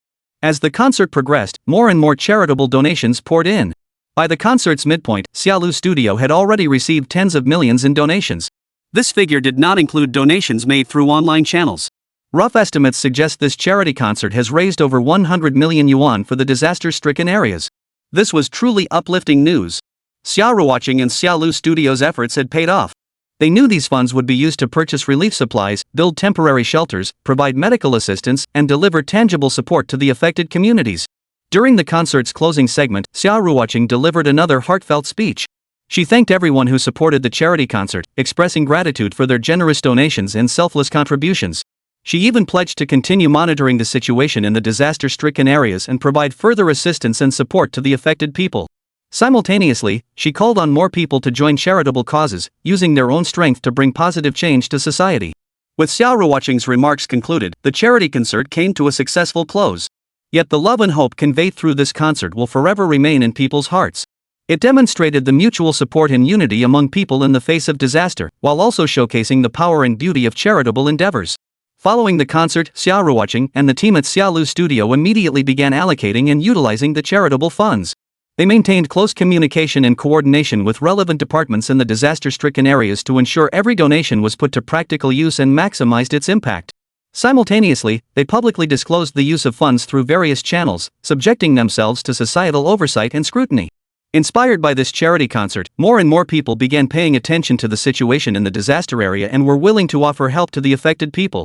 As the concert progressed, more and more charitable donations poured in. By the concert's midpoint, Xia Lu Studio had already received tens of millions in donations. This figure did not include donations made through online channels. Rough estimates suggest this charity concert has raised over 100 million yuan for the disaster-stricken areas. This was truly uplifting news. Xia Ruoqing and Xia Lu Studio's efforts had paid off. They knew these funds would be used to purchase relief supplies, build temporary shelters, provide medical assistance, and deliver tangible support to the affected communities. During the concert's closing segment, Xia Ruoqing delivered another heartfelt speech. She thanked everyone who supported the charity concert, expressing gratitude for their generous donations and selfless contributions. She even pledged to continue monitoring the situation in the disaster-stricken areas and provide further assistance and support to the affected people. Simultaneously, she called on more people to join charitable causes, using their own strength to bring positive change to society. With Xia Ruoqing's remarks concluded, the charity concert came to a successful close. Yet the love and hope conveyed through this concert will forever remain in people's hearts. It demonstrated the mutual support and unity among people in the face of disaster, while also showcasing the power and beauty of charitable endeavors. Following the concert, Xia Ruoqing and the team at Xia Lu Studio immediately began allocating and utilizing the charitable funds. They maintained close communication and coordination with relevant departments in the disaster-stricken areas to ensure every donation was put to practical use and maximized its impact. Simultaneously, they publicly disclosed the use of funds through various channels, subjecting themselves to societal oversight and scrutiny. Inspired by this charity concert, more and more people began paying attention to the situation in the disaster area and were willing to offer help to the affected people.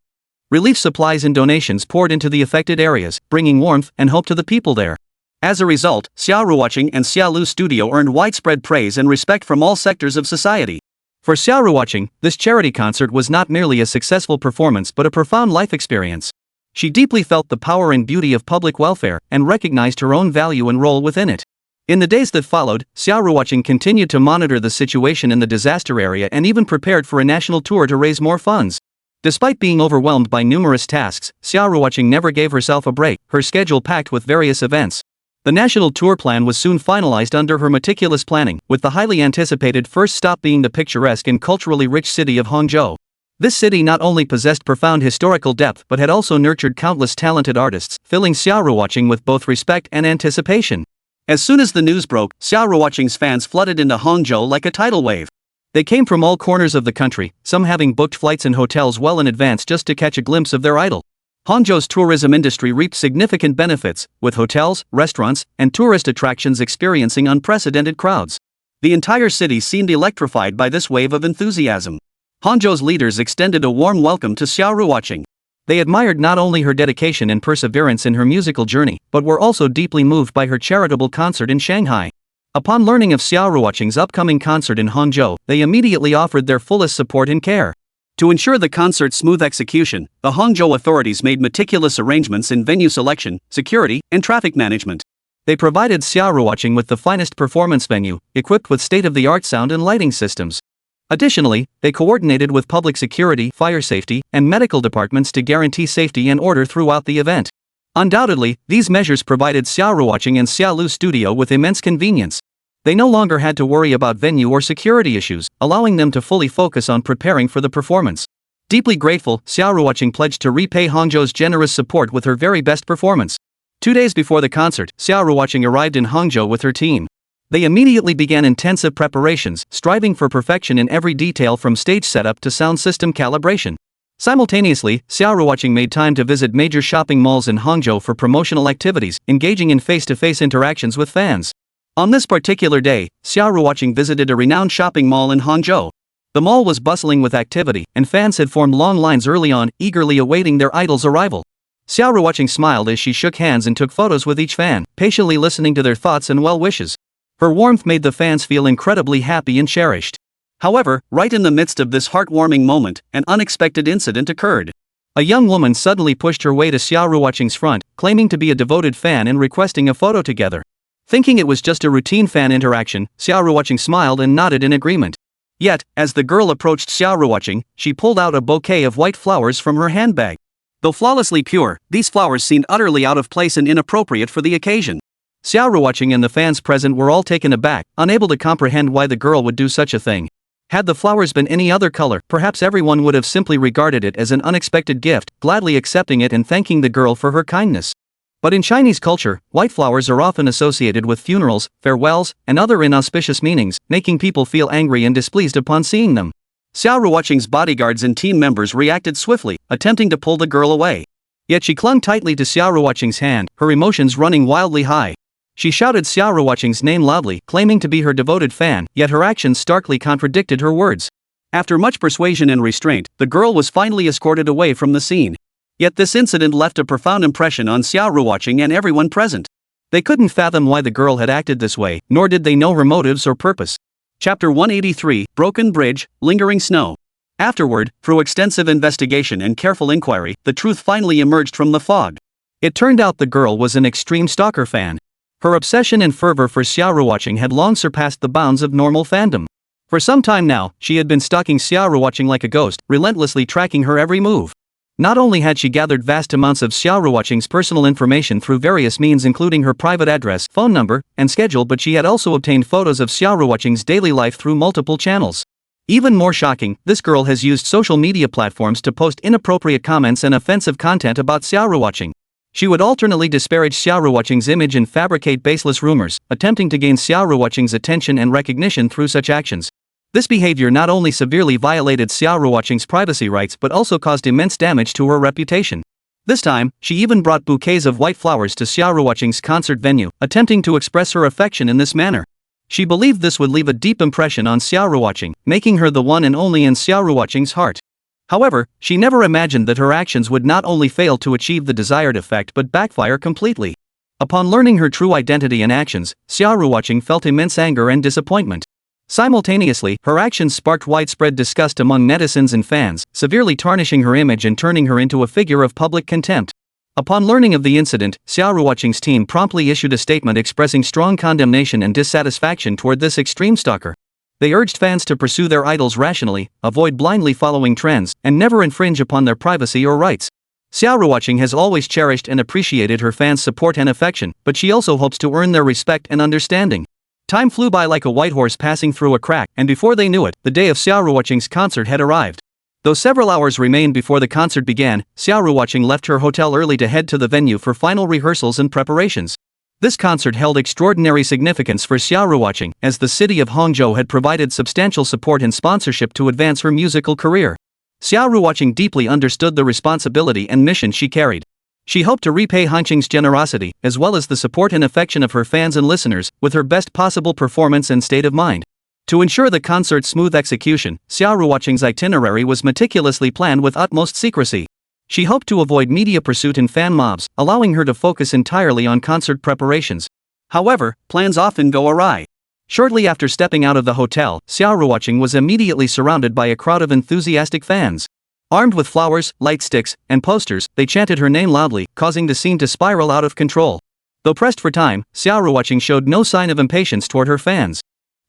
Relief supplies and donations poured into the affected areas, bringing warmth and hope to the people there. As a result, Xia Ruoqing and Xia Lu Studio earned widespread praise and respect from all sectors of society. For Xia Ruoqing, this charity concert was not merely a successful performance but a profound life experience. She deeply felt the power and beauty of public welfare and recognized her own value and role within it. In the days that followed, Xia Ruoqing continued to monitor the situation in the disaster area and even prepared for a national tour to raise more funds. Despite being overwhelmed by numerous tasks, Xia Ruoqing never gave herself a break, her schedule packed with various events. The national tour plan was soon finalized under her meticulous planning, with the highly anticipated first stop being the picturesque and culturally rich city of Hangzhou. This city not only possessed profound historical depth but had also nurtured countless talented artists, filling Xia Ruoqing with both respect and anticipation. As soon as the news broke, Xia Ruoqing's fans flooded into Hangzhou like a tidal wave. They came from all corners of the country, some having booked flights and hotels well in advance just to catch a glimpse of their idol. Hangzhou's tourism industry reaped significant benefits, with hotels, restaurants, and tourist attractions experiencing unprecedented crowds. The entire city seemed electrified by this wave of enthusiasm. Hangzhou's leaders extended a warm welcome to Xia Ruoqing. They admired not only her dedication and perseverance in her musical journey, but were also deeply moved by her charitable concert in Shanghai. Upon learning of Xia Ruoqing's upcoming concert in Hangzhou, they immediately offered their fullest support and care. To ensure the concert's smooth execution, the Hangzhou authorities made meticulous arrangements in venue selection, security, and traffic management. They provided Xia Ruoqing with the finest performance venue, equipped with state-of-the-art sound and lighting systems. Additionally, they coordinated with public security, fire safety, and medical departments to guarantee safety and order throughout the event. Undoubtedly, these measures provided Xia Ruoqing and Xia Lu Studio with immense convenience. They no longer had to worry about venue or security issues, allowing them to fully focus on preparing for the performance. Deeply grateful, Xia Ruoqing pledged to repay Hangzhou's generous support with her very best performance. 2 days before the concert, Xia Ruoqing arrived in Hangzhou with her team. They immediately began intensive preparations, striving for perfection in every detail from stage setup to sound system calibration. Simultaneously, Xia Ruoqing made time to visit major shopping malls in Hangzhou for promotional activities, engaging in face-to-face interactions with fans. On this particular day, Xia Ruoqing visited a renowned shopping mall in Hangzhou. The mall was bustling with activity, and fans had formed long lines early on, eagerly awaiting their idol's arrival. Xia Ruoqing smiled as she shook hands and took photos with each fan, patiently listening to their thoughts and well wishes. Her warmth made the fans feel incredibly happy and cherished. However, right in the midst of this heartwarming moment, an unexpected incident occurred. A young woman suddenly pushed her way to Xia Ruoqing's front, claiming to be a devoted fan and requesting a photo together. Thinking it was just a routine fan interaction, Xia Ruoqing smiled and nodded in agreement. Yet, as the girl approached Xia Ruoqing, she pulled out a bouquet of white flowers from her handbag. Though flawlessly pure, these flowers seemed utterly out of place and inappropriate for the occasion. Xia Ruoqing and the fans present were all taken aback, unable to comprehend why the girl would do such a thing. Had the flowers been any other color, perhaps everyone would have simply regarded it as an unexpected gift, gladly accepting it and thanking the girl for her kindness. But in Chinese culture, white flowers are often associated with funerals, farewells, and other inauspicious meanings, making people feel angry and displeased upon seeing them. Xia Ruoqing's bodyguards and team members reacted swiftly, attempting to pull the girl away. Yet she clung tightly to Xia Ruoqing's hand, her emotions running wildly high. She shouted Xia Ruoqing's name loudly, claiming to be her devoted fan, yet her actions starkly contradicted her words. After much persuasion and restraint, the girl was finally escorted away from the scene. Yet this incident left a profound impression on Xia Ruoqing and everyone present. They couldn't fathom why the girl had acted this way, nor did they know her motives or purpose. Chapter 183, Broken Bridge, Lingering Snow. Afterward, through extensive investigation and careful inquiry, the truth finally emerged from the fog. It turned out the girl was an extreme stalker fan. Her obsession and fervor for Xia Ruoqing had long surpassed the bounds of normal fandom. For some time now, she had been stalking Xia Ruoqing like a ghost, relentlessly tracking her every move. Not only had she gathered vast amounts of Xia Ruoqing's personal information through various means including her private address, phone number, and schedule, but she had also obtained photos of Xia Ruoqing's daily life through multiple channels. Even more shocking, this girl has used social media platforms to post inappropriate comments and offensive content about Xia Ruoqing. She would alternately disparage Xia Ruoqing's image and fabricate baseless rumors, attempting to gain Xia Ruoqing's attention and recognition through such actions. This behavior not only severely violated Xia Ruoqing's privacy rights but also caused immense damage to her reputation. This time, she even brought bouquets of white flowers to Xia Ruoqing's concert venue, attempting to express her affection in this manner. She believed this would leave a deep impression on Xia Ruoqing, making her the one and only in Xia Ruoqing's heart. However, she never imagined that her actions would not only fail to achieve the desired effect but backfire completely. Upon learning her true identity and actions, Xia Ruoqing felt immense anger and disappointment. Simultaneously, her actions sparked widespread disgust among netizens and fans, severely tarnishing her image and turning her into a figure of public contempt. Upon learning of the incident, Xia Ruoqing's team promptly issued a statement expressing strong condemnation and dissatisfaction toward this extreme stalker. They urged fans to pursue their idols rationally, avoid blindly following trends, and never infringe upon their privacy or rights. Xia Ruoqing has always cherished and appreciated her fans' support and affection, but she also hopes to earn their respect and understanding. Time flew by like a white horse passing through a crack, and before they knew it, the day of Xia Ruoqing's concert had arrived. Though several hours remained before the concert began, Xia Ruoqing left her hotel early to head to the venue for final rehearsals and preparations. This concert held extraordinary significance for Xia Ruoqing, as the city of Hangzhou had provided substantial support and sponsorship to advance her musical career. Xia Ruoqing deeply understood the responsibility and mission she carried. She hoped to repay Hangqing's generosity, as well as the support and affection of her fans and listeners, with her best possible performance and state of mind. To ensure the concert's smooth execution, Xia Ruoqing's itinerary was meticulously planned with utmost secrecy. She hoped to avoid media pursuit and fan mobs, allowing her to focus entirely on concert preparations. However, plans often go awry. Shortly after stepping out of the hotel, Xia Ruoqing was immediately surrounded by a crowd of enthusiastic fans. Armed with flowers, light sticks, and posters, they chanted her name loudly, causing the scene to spiral out of control. Though pressed for time, Xia Ruoqing showed no sign of impatience toward her fans.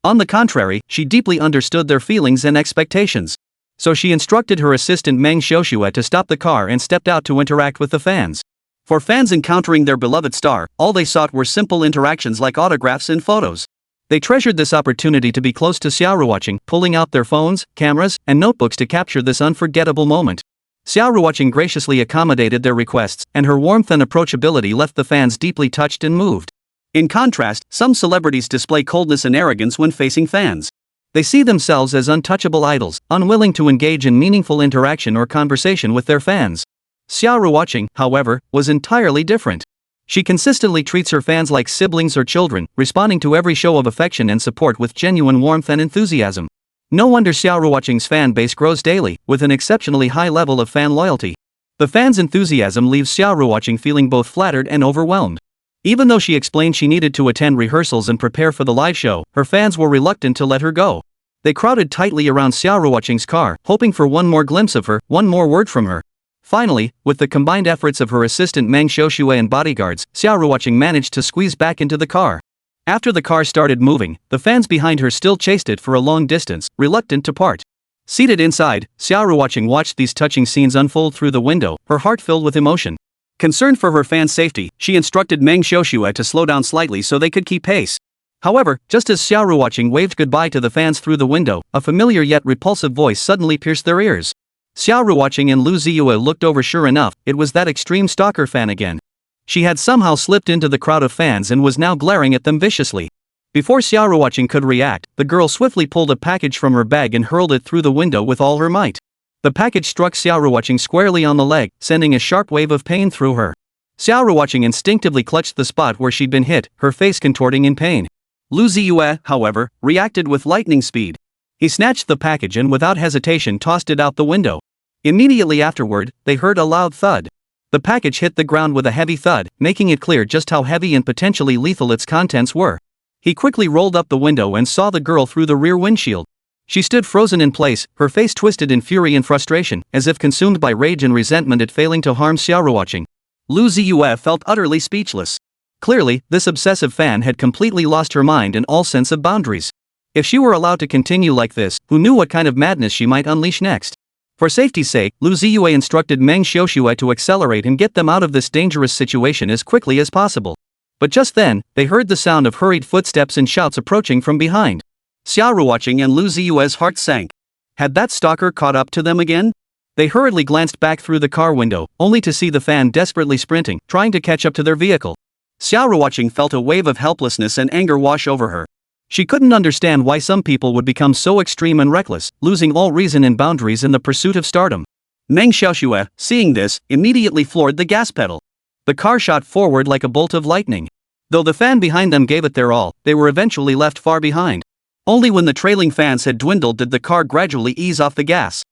On the contrary, she deeply understood their feelings and expectations. So she instructed her assistant Meng Xiaoxue to stop the car and stepped out to interact with the fans. For fans encountering their beloved star, all they sought were simple interactions like autographs and photos. They treasured this opportunity to be close to Xia Ruoqing, pulling out their phones, cameras, and notebooks to capture this unforgettable moment. Xia Ruoqing graciously accommodated their requests, and her warmth and approachability left the fans deeply touched and moved. In contrast, some celebrities display coldness and arrogance when facing fans. They see themselves as untouchable idols, unwilling to engage in meaningful interaction or conversation with their fans. Xia Ruoqing, however, was entirely different. She consistently treats her fans like siblings or children, responding to every show of affection and support with genuine warmth and enthusiasm. No wonder Xia Ruoqing's fan base grows daily, with an exceptionally high level of fan loyalty. The fans' enthusiasm leaves Xia Ruoqing feeling both flattered and overwhelmed. Even though she explained she needed to attend rehearsals and prepare for the live show, her fans were reluctant to let her go. They crowded tightly around Xia Ruoqing's car, hoping for one more glimpse of her, one more word from her. Finally, with the combined efforts of her assistant Meng Xiaoxue and bodyguards, Xia Ruoqing managed to squeeze back into the car. After the car started moving, the fans behind her still chased it for a long distance, reluctant to part. Seated inside, Xia Ruoqing watched these touching scenes unfold through the window, her heart filled with emotion. Concerned for her fans' safety, she instructed Meng Xiaoxue to slow down slightly so they could keep pace. However, just as Xia Ruoqing waved goodbye to the fans through the window, a familiar yet repulsive voice suddenly pierced their ears. Xia Ruoqing and Lu Ziye looked over. Sure enough, it was that extreme stalker fan again. She had somehow slipped into the crowd of fans and was now glaring at them viciously. Before Xia Ruoqing could react, the girl swiftly pulled a package from her bag and hurled it through the window with all her might. The package struck Xia Ruoqing squarely on the leg, sending a sharp wave of pain through her. Xia Ruoqing instinctively clutched the spot where she'd been hit, her face contorting in pain. Lu Ziye, however, reacted with lightning speed. He snatched the package and without hesitation tossed it out the window. Immediately afterward, they heard a loud thud. The package hit the ground with a heavy thud, making it clear just how heavy and potentially lethal its contents were. He quickly rolled up the window and saw the girl through the rear windshield. She stood frozen in place, her face twisted in fury and frustration, as if consumed by rage and resentment at failing to harm Xia Ruoqing. Lu Ziye felt utterly speechless. Clearly, this obsessive fan had completely lost her mind and all sense of boundaries. If she were allowed to continue like this, who knew what kind of madness she might unleash next? For safety's sake, Lu Ziye instructed Meng Xiaoxue to accelerate and get them out of this dangerous situation as quickly as possible. But just then, they heard the sound of hurried footsteps and shouts approaching from behind. Xia Ruoqing and Lu Ziye's heart sank. Had that stalker caught up to them again? They hurriedly glanced back through the car window, only to see the fan desperately sprinting, trying to catch up to their vehicle. Xia Ruoqing felt a wave of helplessness and anger wash over her. She couldn't understand why some people would become so extreme and reckless, losing all reason and boundaries in the pursuit of stardom. Meng Xiaoxue, seeing this, immediately floored the gas pedal. The car shot forward like a bolt of lightning. Though the fan behind them gave it their all, they were eventually left far behind. Only when the trailing fans had dwindled did the car gradually ease off the gas.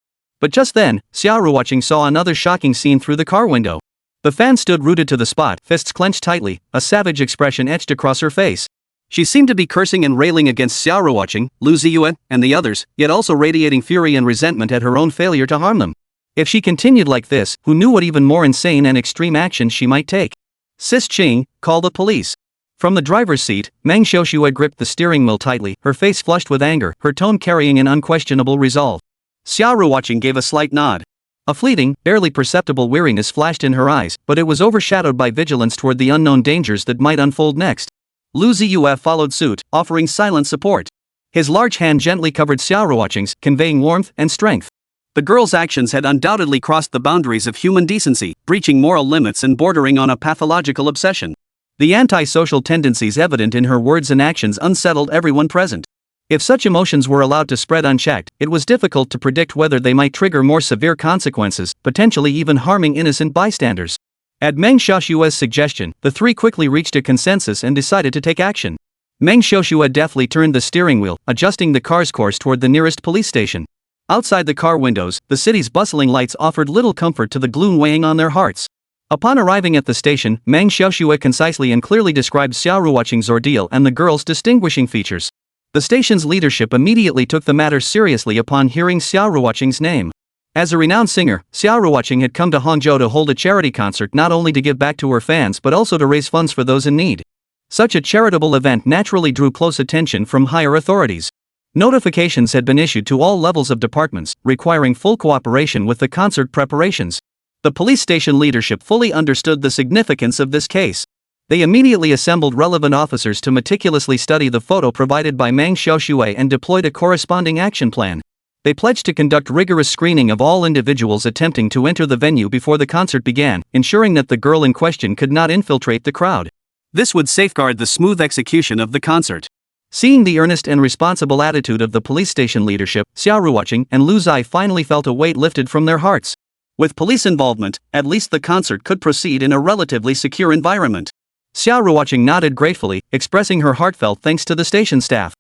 But just then, Xia Ruoqing saw another shocking scene through the car window. The fan stood rooted to the spot, fists clenched tightly, a savage expression etched across her face. She seemed to be cursing and railing against Xia Ruoqing, Lu Ziye, and the others, yet also radiating fury and resentment at her own failure to harm them. If she continued like this, who knew what even more insane and extreme actions she might take? Sis Qing, call the police. From the driver's seat, Meng Xiaoxue gripped the steering wheel tightly, her face flushed with anger, her tone carrying an unquestionable resolve. Xia Ruoqing gave a slight nod. A fleeting, barely perceptible weariness flashed in her eyes, but it was overshadowed by vigilance toward the unknown dangers that might unfold next. Lu Ziye followed suit, offering silent support. His large hand gently covered Xia Ruoqing's, conveying warmth and strength. The girl's actions had undoubtedly crossed the boundaries of human decency, breaching moral limits and bordering on a pathological obsession. The antisocial tendencies evident in her words and actions unsettled everyone present. If such emotions were allowed to spread unchecked, it was difficult to predict whether they might trigger more severe consequences, potentially even harming innocent bystanders. At Meng Xiaoxue's suggestion, the three quickly reached a consensus and decided to take action. Meng Xiaoxue deftly turned the steering wheel, adjusting the car's course toward the nearest police station. Outside the car windows, the city's bustling lights offered little comfort to the gloom weighing on their hearts. Upon arriving at the station, Meng Xiaoxue concisely and clearly described Xia Ruoqing's ordeal and the girl's distinguishing features. The station's leadership immediately took the matter seriously upon hearing Xia Ruoqing's name. As a renowned singer, Xia Ruoqing had come to Hangzhou to hold a charity concert not only to give back to her fans but also to raise funds for those in need. Such a charitable event naturally drew close attention from higher authorities. Notifications had been issued to all levels of departments, requiring full cooperation with the concert preparations. The police station leadership fully understood the significance of this case. They immediately assembled relevant officers to meticulously study the photo provided by Meng Xiaoxue and deployed a corresponding action plan. They pledged to conduct rigorous screening of all individuals attempting to enter the venue before the concert began, ensuring that the girl in question could not infiltrate the crowd. This would safeguard the smooth execution of the concert. Seeing the earnest and responsible attitude of the police station leadership, Xia Ruoqing and Lu Ziye finally felt a weight lifted from their hearts. With police involvement, at least the concert could proceed in a relatively secure environment. Xia Ruoqing nodded gratefully, expressing her heartfelt thanks to the station staff.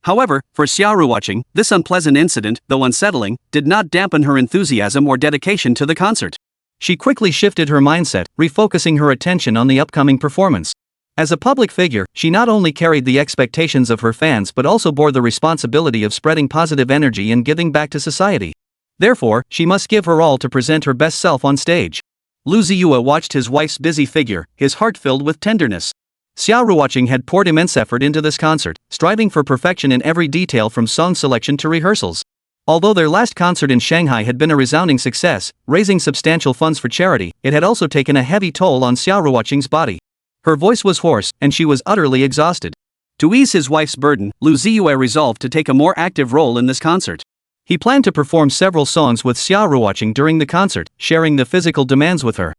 However, for Xia Ruoqing, this unpleasant incident, though unsettling, did not dampen her enthusiasm or dedication to the concert. She quickly shifted her mindset, refocusing her attention on the upcoming performance. As a public figure, she not only carried the expectations of her fans but also bore the responsibility of spreading positive energy and giving back to society. Therefore, she must give her all to present her best self on stage. Lu Ziye watched his wife's busy figure, his heart filled with tenderness. Xia Ruoqing had poured immense effort into this concert, striving for perfection in every detail from song selection to rehearsals. Although their last concert in Shanghai had been a resounding success, raising substantial funds for charity, it had also taken a heavy toll on Xia Ruoqing's body. Her voice was hoarse, and she was utterly exhausted. To ease his wife's burden, Lu Ziye resolved to take a more active role in this concert. He planned to perform several songs with Xia Ruoqing during the concert, sharing the physical demands with her.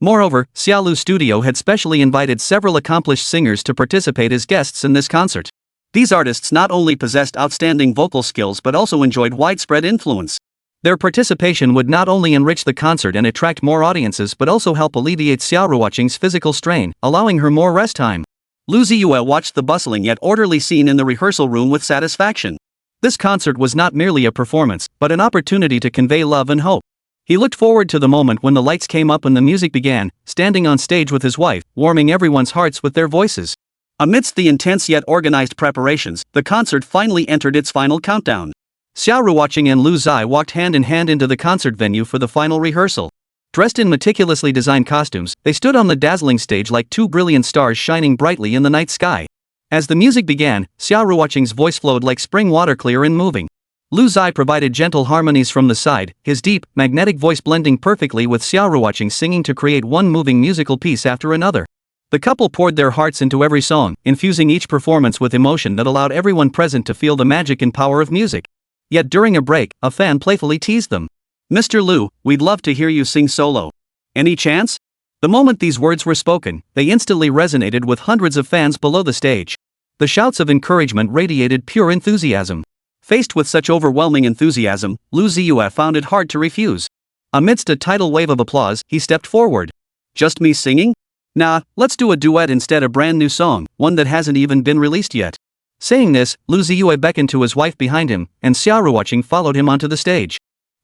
Moreover, Xia Lu's studio had specially invited several accomplished singers to participate as guests in this concert. These artists not only possessed outstanding vocal skills but also enjoyed widespread influence. Their participation would not only enrich the concert and attract more audiences but also help alleviate Xia Ruoqing's physical strain, allowing her more rest time. Lu Ziye watched the bustling yet orderly scene in the rehearsal room with satisfaction. This concert was not merely a performance, but an opportunity to convey love and hope. He looked forward to the moment when the lights came up and the music began, standing on stage with his wife, warming everyone's hearts with their voices. Amidst the intense yet organized preparations, the concert finally entered its final countdown. Xia Ruoqing and Lu Ziye walked hand in hand into the concert venue for the final rehearsal. Dressed in meticulously designed costumes, they stood on the dazzling stage like two brilliant stars shining brightly in the night sky. As the music began, Xia Ruoqing's voice flowed like spring water, clear and moving. Lu Ziye provided gentle harmonies from the side, his deep, magnetic voice blending perfectly with Xia Ruoqing singing to create one moving musical piece after another. The couple poured their hearts into every song, infusing each performance with emotion that allowed everyone present to feel the magic and power of music. Yet during a break, a fan playfully teased them. "Mr. Lu, we'd love to hear you sing solo. Any chance?" The moment these words were spoken, they instantly resonated with hundreds of fans below the stage. The shouts of encouragement radiated pure enthusiasm. Faced with such overwhelming enthusiasm, Lu Ziye found it hard to refuse. Amidst a tidal wave of applause, he stepped forward. "Just me singing? Nah, let's do a duet instead, a brand new song, one that hasn't even been released yet." Saying this, Lu Ziye beckoned to his wife behind him, and Xia Ruoqing followed him onto the stage.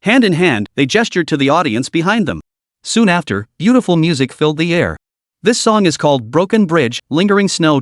Hand in hand, they gestured to the audience behind them. Soon after, beautiful music filled the air. This song is called Broken Bridge, Lingering Snow.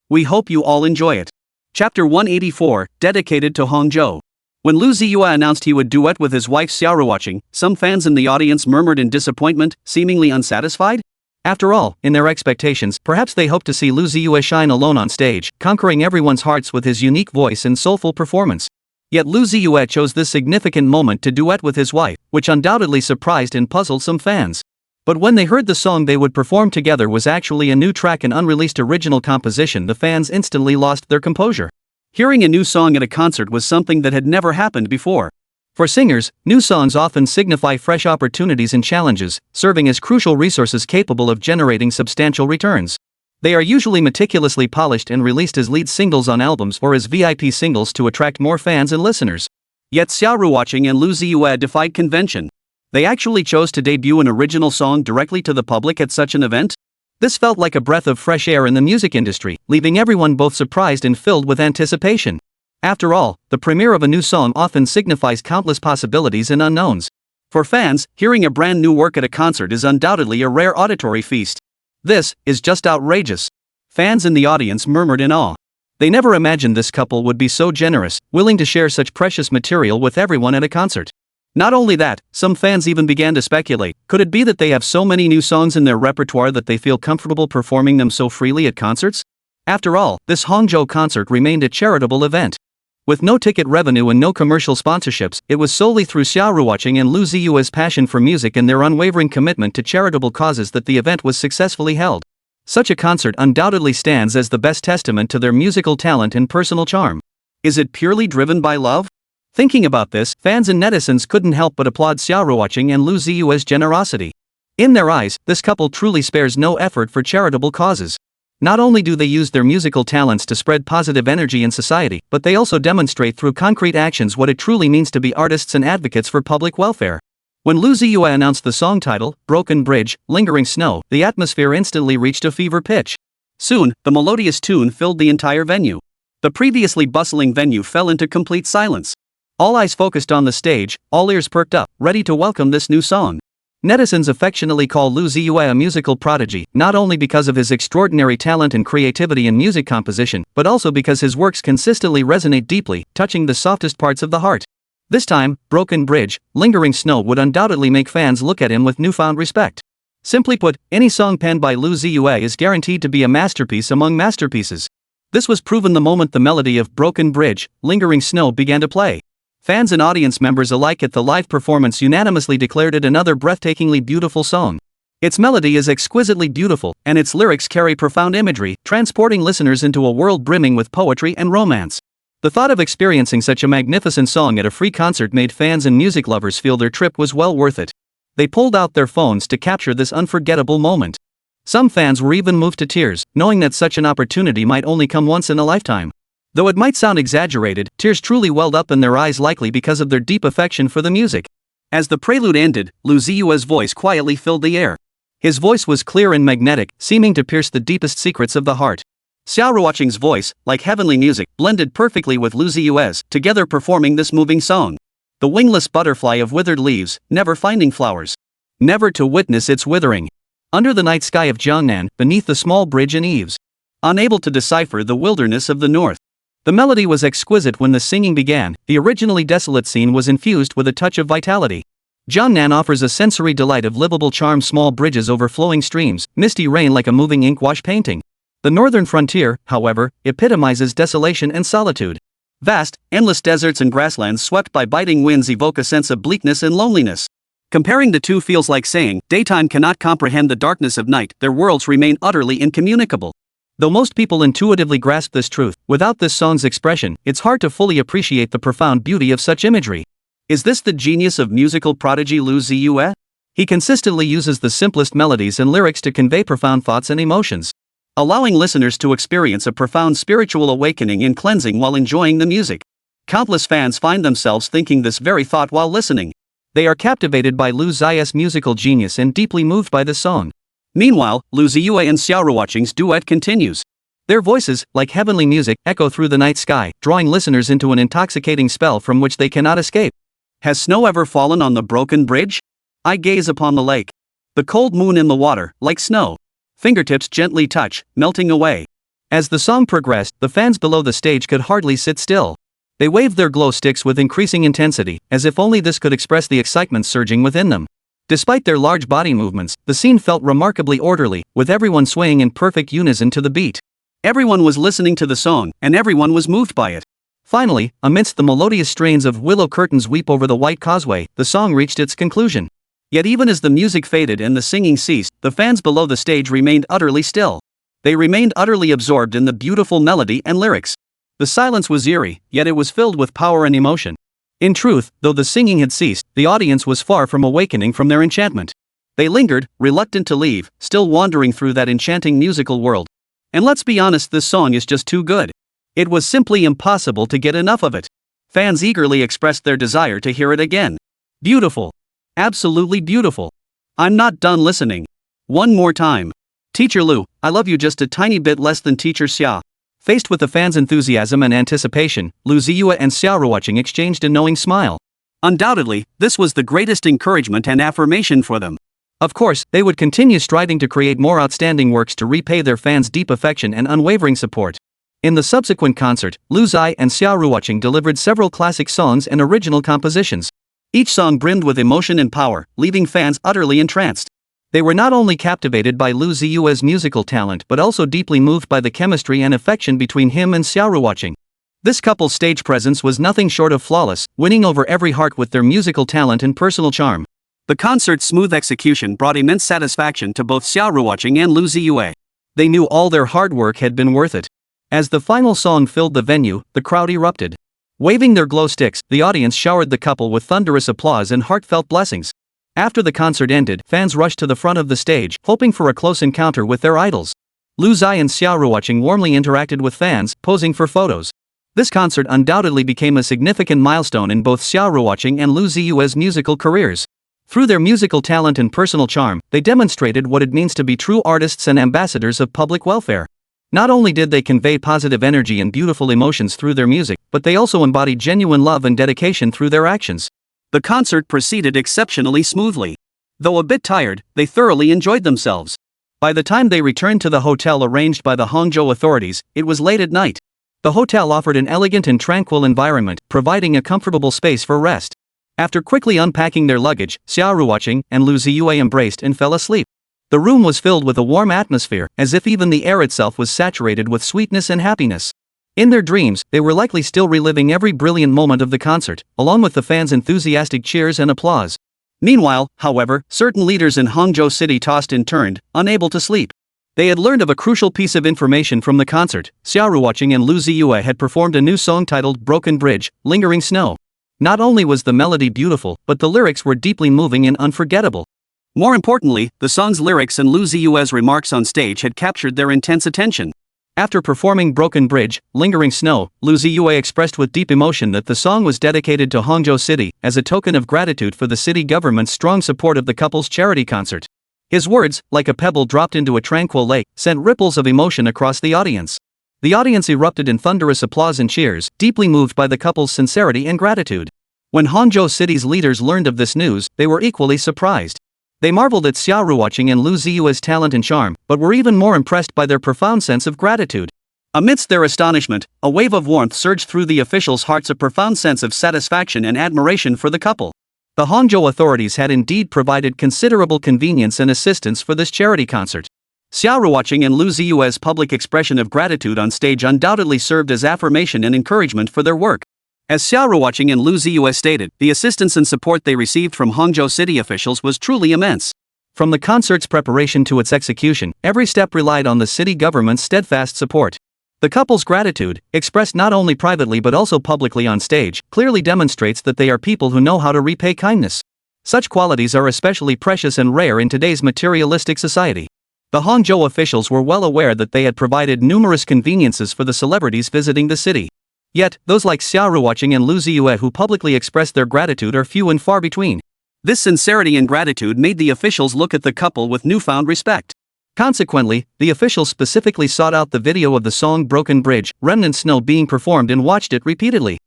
We hope you all enjoy it. Chapter 184, dedicated to Hongzhou. When Lu Ziye announced he would duet with his wife Xia Ruoqing, some fans in the audience murmured in disappointment, seemingly unsatisfied. After all, in their expectations, perhaps they hoped to see Lu Ziye shine alone on stage, conquering everyone's hearts with his unique voice and soulful performance. Yet Lu Ziye chose this significant moment to duet with his wife, which undoubtedly surprised and puzzled some fans. But when they heard the song they would perform together was actually a new track, an unreleased original composition, the fans instantly lost their composure. Hearing a new song at a concert was something that had never happened before. For singers, new songs often signify fresh opportunities and challenges, serving as crucial resources capable of generating substantial returns. They are usually meticulously polished and released as lead singles on albums or as VIP singles to attract more fans and listeners. Yet Xia Ruoqing and Lu Ziye defied convention. They actually chose to debut an original song directly to the public at such an event. This felt like a breath of fresh air in the music industry, leaving everyone both surprised and filled with anticipation. After all, the premiere of a new song often signifies countless possibilities and unknowns. For fans, hearing a brand new work at a concert is undoubtedly a rare auditory feast. "This is just outrageous." Fans in the audience murmured in awe. They never imagined this couple would be so generous, willing to share such precious material with everyone at a concert. Not only that, some fans even began to speculate, could it be that they have so many new songs in their repertoire that they feel comfortable performing them so freely at concerts? After all, this Hongzhou concert remained a charitable event. With no ticket revenue and no commercial sponsorships, it was solely through Xia Ruoqing and Lu Ziye's passion for music and their unwavering commitment to charitable causes that the event was successfully held. Such a concert undoubtedly stands as the best testament to their musical talent and personal charm. Is it purely driven by love? Thinking about this, fans and netizens couldn't help but applaud Xia Ruoqing and Lu Ziye's generosity. In their eyes, this couple truly spares no effort for charitable causes. Not only do they use their musical talents to spread positive energy in society, but they also demonstrate through concrete actions what it truly means to be artists and advocates for public welfare. When Lu Ziye announced the song title, Broken Bridge, Lingering Snow, the atmosphere instantly reached a fever pitch. Soon, the melodious tune filled the entire venue. The previously bustling venue fell into complete silence. All eyes focused on the stage, all ears perked up, ready to welcome this new song. Netizens affectionately call Lu Ziye a musical prodigy, not only because of his extraordinary talent and creativity in music composition, but also because his works consistently resonate deeply, touching the softest parts of the heart. This time, Broken Bridge, Lingering Snow would undoubtedly make fans look at him with newfound respect. Simply put, any song penned by Lu Ziye is guaranteed to be a masterpiece among masterpieces. This was proven the moment the melody of Broken Bridge, Lingering Snow began to play. Fans and audience members alike at the live performance unanimously declared it another breathtakingly beautiful song. Its melody is exquisitely beautiful, and its lyrics carry profound imagery, transporting listeners into a world brimming with poetry and romance. The thought of experiencing such a magnificent song at a free concert made fans and music lovers feel their trip was well worth it. They pulled out their phones to capture this unforgettable moment. Some fans were even moved to tears, knowing that such an opportunity might only come once in a lifetime. Though it might sound exaggerated, tears truly welled up in their eyes, likely because of their deep affection for the music. As the prelude ended, Lu Ziye's voice quietly filled the air. His voice was clear and magnetic, seeming to pierce the deepest secrets of the heart. Xia Ruoqing's voice, like heavenly music, blended perfectly with Lu Ziye's, together performing this moving song. The wingless butterfly of withered leaves, never finding flowers. Never to witness its withering. Under the night sky of Jiangnan, beneath the small bridge and eaves. Unable to decipher the wilderness of the north. The melody was exquisite when the singing began. The originally desolate scene was infused with a touch of vitality. Jiangnan offers a sensory delight of livable charm, small bridges over flowing streams, misty rain like a moving ink wash painting. The northern frontier, however, epitomizes desolation and solitude. Vast, endless deserts and grasslands swept by biting winds evoke a sense of bleakness and loneliness. Comparing the two feels like saying, daytime cannot comprehend the darkness of night, their worlds remain utterly incommunicable. Though most people intuitively grasp this truth, without this song's expression, it's hard to fully appreciate the profound beauty of such imagery. Is this the genius of musical prodigy Lu Ziye? He consistently uses the simplest melodies and lyrics to convey profound thoughts and emotions, allowing listeners to experience a profound spiritual awakening and cleansing while enjoying the music. Countless fans find themselves thinking this very thought while listening. They are captivated by Lu Ziye's musical genius and deeply moved by this song. Meanwhile, Lu Ziye and Xia Ruoqing's duet continues. Their voices, like heavenly music, echo through the night sky, drawing listeners into an intoxicating spell from which they cannot escape. Has snow ever fallen on the broken bridge? I gaze upon the lake. The cold moon in the water, like snow. Fingertips gently touch, melting away. As the song progressed, the fans below the stage could hardly sit still. They waved their glow sticks with increasing intensity, as if only this could express the excitement surging within them. Despite their large body movements, the scene felt remarkably orderly, with everyone swaying in perfect unison to the beat. Everyone was listening to the song, and everyone was moved by it. Finally, amidst the melodious strains of Willow Curtains Weep Over the White Causeway, the song reached its conclusion. Yet even as the music faded and the singing ceased, the fans below the stage remained utterly still. They remained utterly absorbed in the beautiful melody and lyrics. The silence was eerie, yet it was filled with power and emotion. In truth, though the singing had ceased, the audience was far from awakening from their enchantment. They lingered, reluctant to leave, still wandering through that enchanting musical world. And let's be honest, this song is just too good. It was simply impossible to get enough of it. Fans eagerly expressed their desire to hear it again. Beautiful. Absolutely beautiful. I'm not done listening. One more time. Teacher Lu, I love you just a tiny bit less than Teacher Xia. Faced with the fans' enthusiasm and anticipation, Lu Ziye and Xia Ruoqing exchanged a knowing smile. Undoubtedly, this was the greatest encouragement and affirmation for them. Of course, they would continue striving to create more outstanding works to repay their fans' deep affection and unwavering support. In the subsequent concert, Lu Ziye and Xia Ruoqing delivered several classic songs and original compositions. Each song brimmed with emotion and power, leaving fans utterly entranced. They were not only captivated by Lu Ziye's musical talent but also deeply moved by the chemistry and affection between him and Xia Ruoqing. This couple's stage presence was nothing short of flawless, winning over every heart with their musical talent and personal charm. The concert's smooth execution brought immense satisfaction to both Xia Ruoqing and Lu Ziye. They knew all their hard work had been worth it. As the final song filled the venue, the crowd erupted. Waving their glow sticks, the audience showered the couple with thunderous applause and heartfelt blessings. After the concert ended, fans rushed to the front of the stage, hoping for a close encounter with their idols. Lu Ziye and Xia Ruoqing warmly interacted with fans, posing for photos. This concert undoubtedly became a significant milestone in both Xia Ruoqing and Lu Ziye's musical careers. Through their musical talent and personal charm, they demonstrated what it means to be true artists and ambassadors of public welfare. Not only did they convey positive energy and beautiful emotions through their music, but they also embodied genuine love and dedication through their actions. The concert proceeded exceptionally smoothly. Though a bit tired, they thoroughly enjoyed themselves. By the time they returned to the hotel arranged by the Hangzhou authorities, it was late at night. The hotel offered an elegant and tranquil environment, providing a comfortable space for rest. After quickly unpacking their luggage, Xia Ruoqing and Lu Ziye embraced and fell asleep. The room was filled with a warm atmosphere, as if even the air itself was saturated with sweetness and happiness. In their dreams, they were likely still reliving every brilliant moment of the concert, along with the fans' enthusiastic cheers and applause. Meanwhile, however, certain leaders in Hangzhou City tossed and turned, unable to sleep. They had learned of a crucial piece of information from the concert. Xia Ruoqing and Lu Ziye had performed a new song titled Broken Bridge, Lingering Snow. Not only was the melody beautiful, but the lyrics were deeply moving and unforgettable. More importantly, the song's lyrics and Lu Ziye's remarks on stage had captured their intense attention. After performing Broken Bridge, Lingering Snow, Lu Ziye expressed with deep emotion that the song was dedicated to Hangzhou City, as a token of gratitude for the city government's strong support of the couple's charity concert. His words, like a pebble dropped into a tranquil lake, sent ripples of emotion across the audience. The audience erupted in thunderous applause and cheers, deeply moved by the couple's sincerity and gratitude. When Hangzhou City's leaders learned of this news, they were equally surprised. They marveled at Xia Ruoqing and Lu Ziye's talent and charm, but were even more impressed by their profound sense of gratitude. Amidst their astonishment, a wave of warmth surged through the officials' hearts, a profound sense of satisfaction and admiration for the couple. The Hangzhou authorities had indeed provided considerable convenience and assistance for this charity concert. Xia Ruoqing and Lu Ziye's public expression of gratitude on stage undoubtedly served as affirmation and encouragement for their work. As Xia Ruoqing and Lu Ziye stated, the assistance and support they received from Hangzhou City officials was truly immense. From the concert's preparation to its execution, every step relied on the city government's steadfast support. The couple's gratitude, expressed not only privately but also publicly on stage, clearly demonstrates that they are people who know how to repay kindness. Such qualities are especially precious and rare in today's materialistic society. The Hangzhou officials were well aware that they had provided numerous conveniences for the celebrities visiting the city. Yet, those like Xia Ruoqing and Lu Ziye who publicly expressed their gratitude are few and far between. This sincerity and gratitude made the officials look at the couple with newfound respect. Consequently, the officials specifically sought out the video of the song Broken Bridge, Remnant Snow being performed and watched it repeatedly.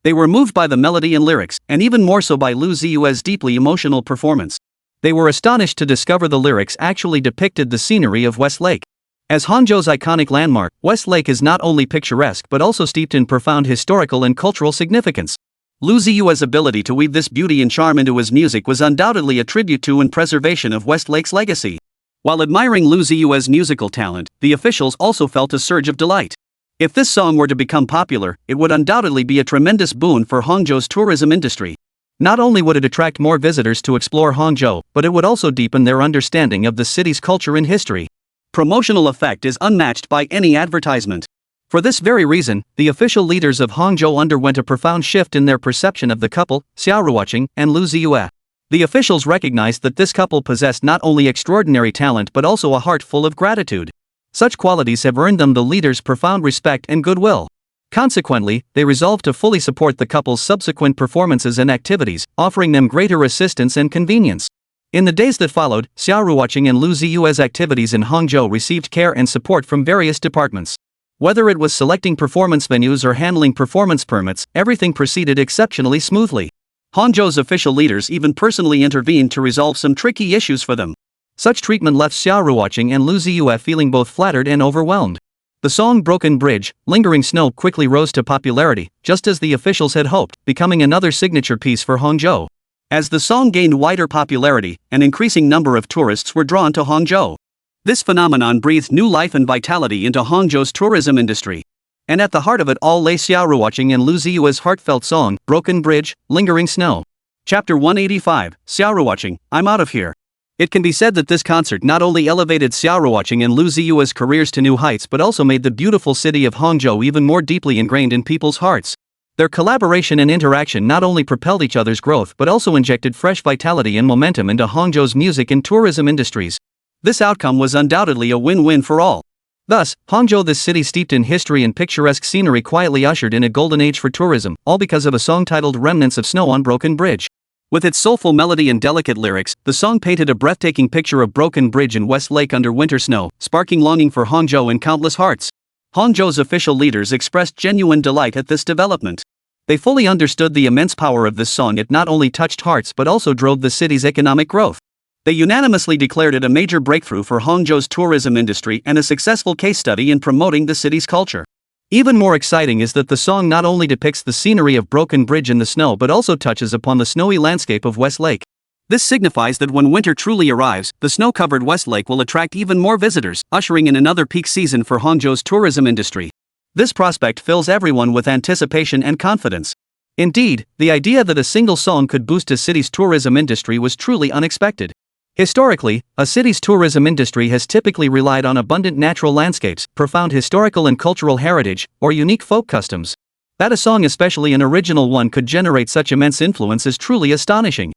They were moved by the melody and lyrics, and even more so by Lu Ziye's deeply emotional performance. They were astonished to discover the lyrics actually depicted the scenery of West Lake. As Hangzhou's iconic landmark, West Lake is not only picturesque but also steeped in profound historical and cultural significance. Lu Ziye's ability to weave this beauty and charm into his music was undoubtedly a tribute to and preservation of West Lake's legacy. While admiring Lu Ziye's musical talent, the officials also felt a surge of delight. If this song were to become popular, it would undoubtedly be a tremendous boon for Hangzhou's tourism industry. Not only would it attract more visitors to explore Hangzhou, but it would also deepen their understanding of the city's culture and history. Promotional effect is unmatched by any advertisement. For this very reason, the official leaders of Hangzhou underwent a profound shift in their perception of the couple, Xia Ruoqing and Lu Ziye. The officials recognized that this couple possessed not only extraordinary talent but also a heart full of gratitude. Such qualities have earned them the leaders' profound respect and goodwill. Consequently, they resolved to fully support the couple's subsequent performances and activities, offering them greater assistance and convenience. In the days that followed, Xia Ruoqing and Lu Ziye's activities in Hangzhou received care and support from various departments. Whether it was selecting performance venues or handling performance permits, everything proceeded exceptionally smoothly. Hangzhou's official leaders even personally intervened to resolve some tricky issues for them. Such treatment left Xia Ruoqing and Lu Ziye feeling both flattered and overwhelmed. The song Broken Bridge, Lingering Snow quickly rose to popularity, just as the officials had hoped, becoming another signature piece for Hangzhou. As the song gained wider popularity, an increasing number of tourists were drawn to Hangzhou. This phenomenon breathed new life and vitality into Hangzhou's tourism industry. And at the heart of it all lay Xia Ruoqing and Lu Ziye's heartfelt song, Broken Bridge, Lingering Snow. Chapter 185, Xia Ruoqing, I'm Out of Here. It can be said that this concert not only elevated Xia Ruoqing and Lu Ziye's careers to new heights but also made the beautiful city of Hangzhou even more deeply ingrained in people's hearts. Their collaboration and interaction not only propelled each other's growth but also injected fresh vitality and momentum into Hangzhou's music and tourism industries. This outcome was undoubtedly a win-win for all. Thus, Hangzhou, this city steeped in history and picturesque scenery, quietly ushered in a golden age for tourism, all because of a song titled Remnants of Snow on Broken Bridge. With its soulful melody and delicate lyrics, the song painted a breathtaking picture of Broken Bridge and West Lake under winter snow, sparking longing for Hangzhou in countless hearts. Hangzhou's official leaders expressed genuine delight at this development. They fully understood the immense power of this song. It not only touched hearts but also drove the city's economic growth. They unanimously declared it a major breakthrough for Hangzhou's tourism industry and a successful case study in promoting the city's culture. Even more exciting is that the song not only depicts the scenery of Broken Bridge in the snow but also touches upon the snowy landscape of West Lake. This signifies that when winter truly arrives, the snow-covered West Lake will attract even more visitors, ushering in another peak season for Hangzhou's tourism industry. This prospect fills everyone with anticipation and confidence. Indeed, the idea that a single song could boost a city's tourism industry was truly unexpected. Historically, a city's tourism industry has typically relied on abundant natural landscapes, profound historical and cultural heritage, or unique folk customs. That a song, especially an original one, could generate such immense influence is truly astonishing.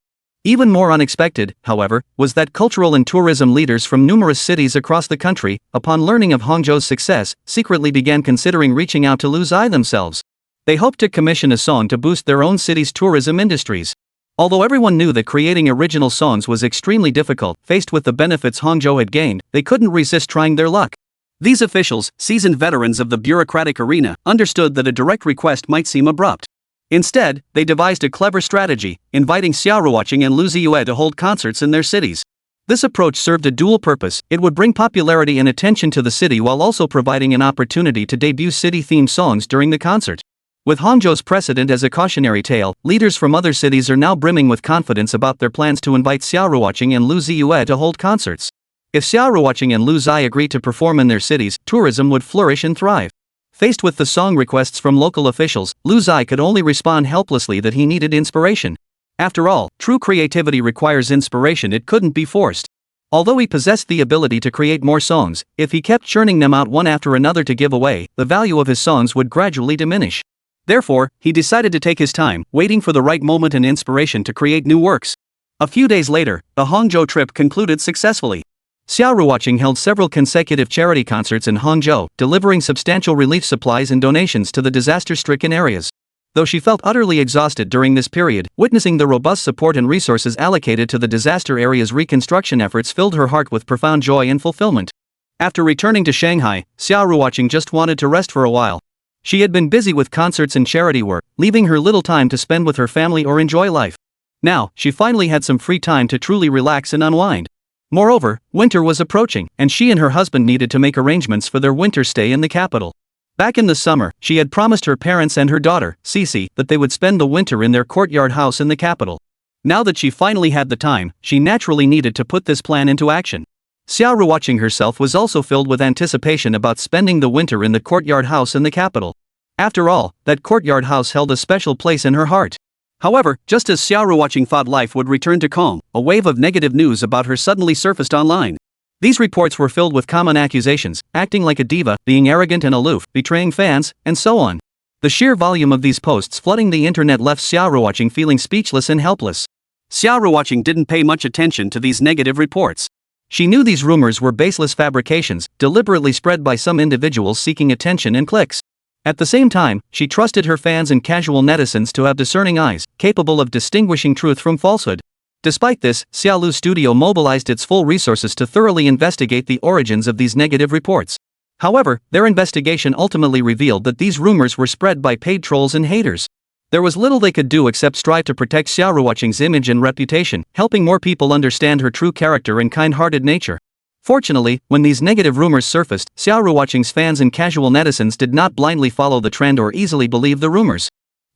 Even more unexpected, however, was that cultural and tourism leaders from numerous cities across the country, upon learning of Hangzhou's success, secretly began considering reaching out to Lu Ziye themselves. They hoped to commission a song to boost their own city's tourism industries. Although everyone knew that creating original songs was extremely difficult, faced with the benefits Hangzhou had gained, they couldn't resist trying their luck. These officials, seasoned veterans of the bureaucratic arena, understood that a direct request might seem abrupt. Instead, they devised a clever strategy, inviting Xia Ruoqing and Lu Ziye to hold concerts in their cities. This approach served a dual purpose. It would bring popularity and attention to the city while also providing an opportunity to debut city-themed songs during the concert. With Hangzhou's precedent as a cautionary tale, leaders from other cities are now brimming with confidence about their plans to invite Xia Ruoqing and Lu Ziye to hold concerts. If Xia Ruoqing and Lu Ziye agreed to perform in their cities, tourism would flourish and thrive. Faced with the song requests from local officials, Lu Ziye could only respond helplessly that he needed inspiration. After all, true creativity requires inspiration, it couldn't be forced. Although he possessed the ability to create more songs, if he kept churning them out one after another to give away, the value of his songs would gradually diminish. Therefore, he decided to take his time, waiting for the right moment and inspiration to create new works. A few days later, the Hangzhou trip concluded successfully. Xia Ruoqing held several consecutive charity concerts in Hangzhou, delivering substantial relief supplies and donations to the disaster-stricken areas. Though she felt utterly exhausted during this period, witnessing the robust support and resources allocated to the disaster area's reconstruction efforts filled her heart with profound joy and fulfillment. After returning to Shanghai, Xia Ruoqing just wanted to rest for a while. She had been busy with concerts and charity work, leaving her little time to spend with her family or enjoy life. Now, she finally had some free time to truly relax and unwind. Moreover, winter was approaching, and she and her husband needed to make arrangements for their winter stay in the capital. Back in the summer, she had promised her parents and her daughter, Xixi, that they would spend the winter in their courtyard house in the capital. Now that she finally had the time, she naturally needed to put this plan into action. Xia Ruoqing herself was also filled with anticipation about spending the winter in the courtyard house in the capital. After all, that courtyard house held a special place in her heart. However, just as Xia Ruoqing thought life would return to calm, a wave of negative news about her suddenly surfaced online. These reports were filled with common accusations, acting like a diva, being arrogant and aloof, betraying fans, and so on. The sheer volume of these posts flooding the internet left Xia Ruoqing feeling speechless and helpless. Xia Ruoqing didn't pay much attention to these negative reports. She knew these rumors were baseless fabrications, deliberately spread by some individuals seeking attention and clicks. At the same time, she trusted her fans and casual netizens to have discerning eyes, capable of distinguishing truth from falsehood. Despite this, Xiaolu's studio mobilized its full resources to thoroughly investigate the origins of these negative reports. However, their investigation ultimately revealed that these rumors were spread by paid trolls and haters. There was little they could do except strive to protect Xia Ruoqing's image and reputation, helping more people understand her true character and kind-hearted nature. Fortunately, when these negative rumors surfaced, Xia Ruoqing's fans and casual netizens did not blindly follow the trend or easily believe the rumors.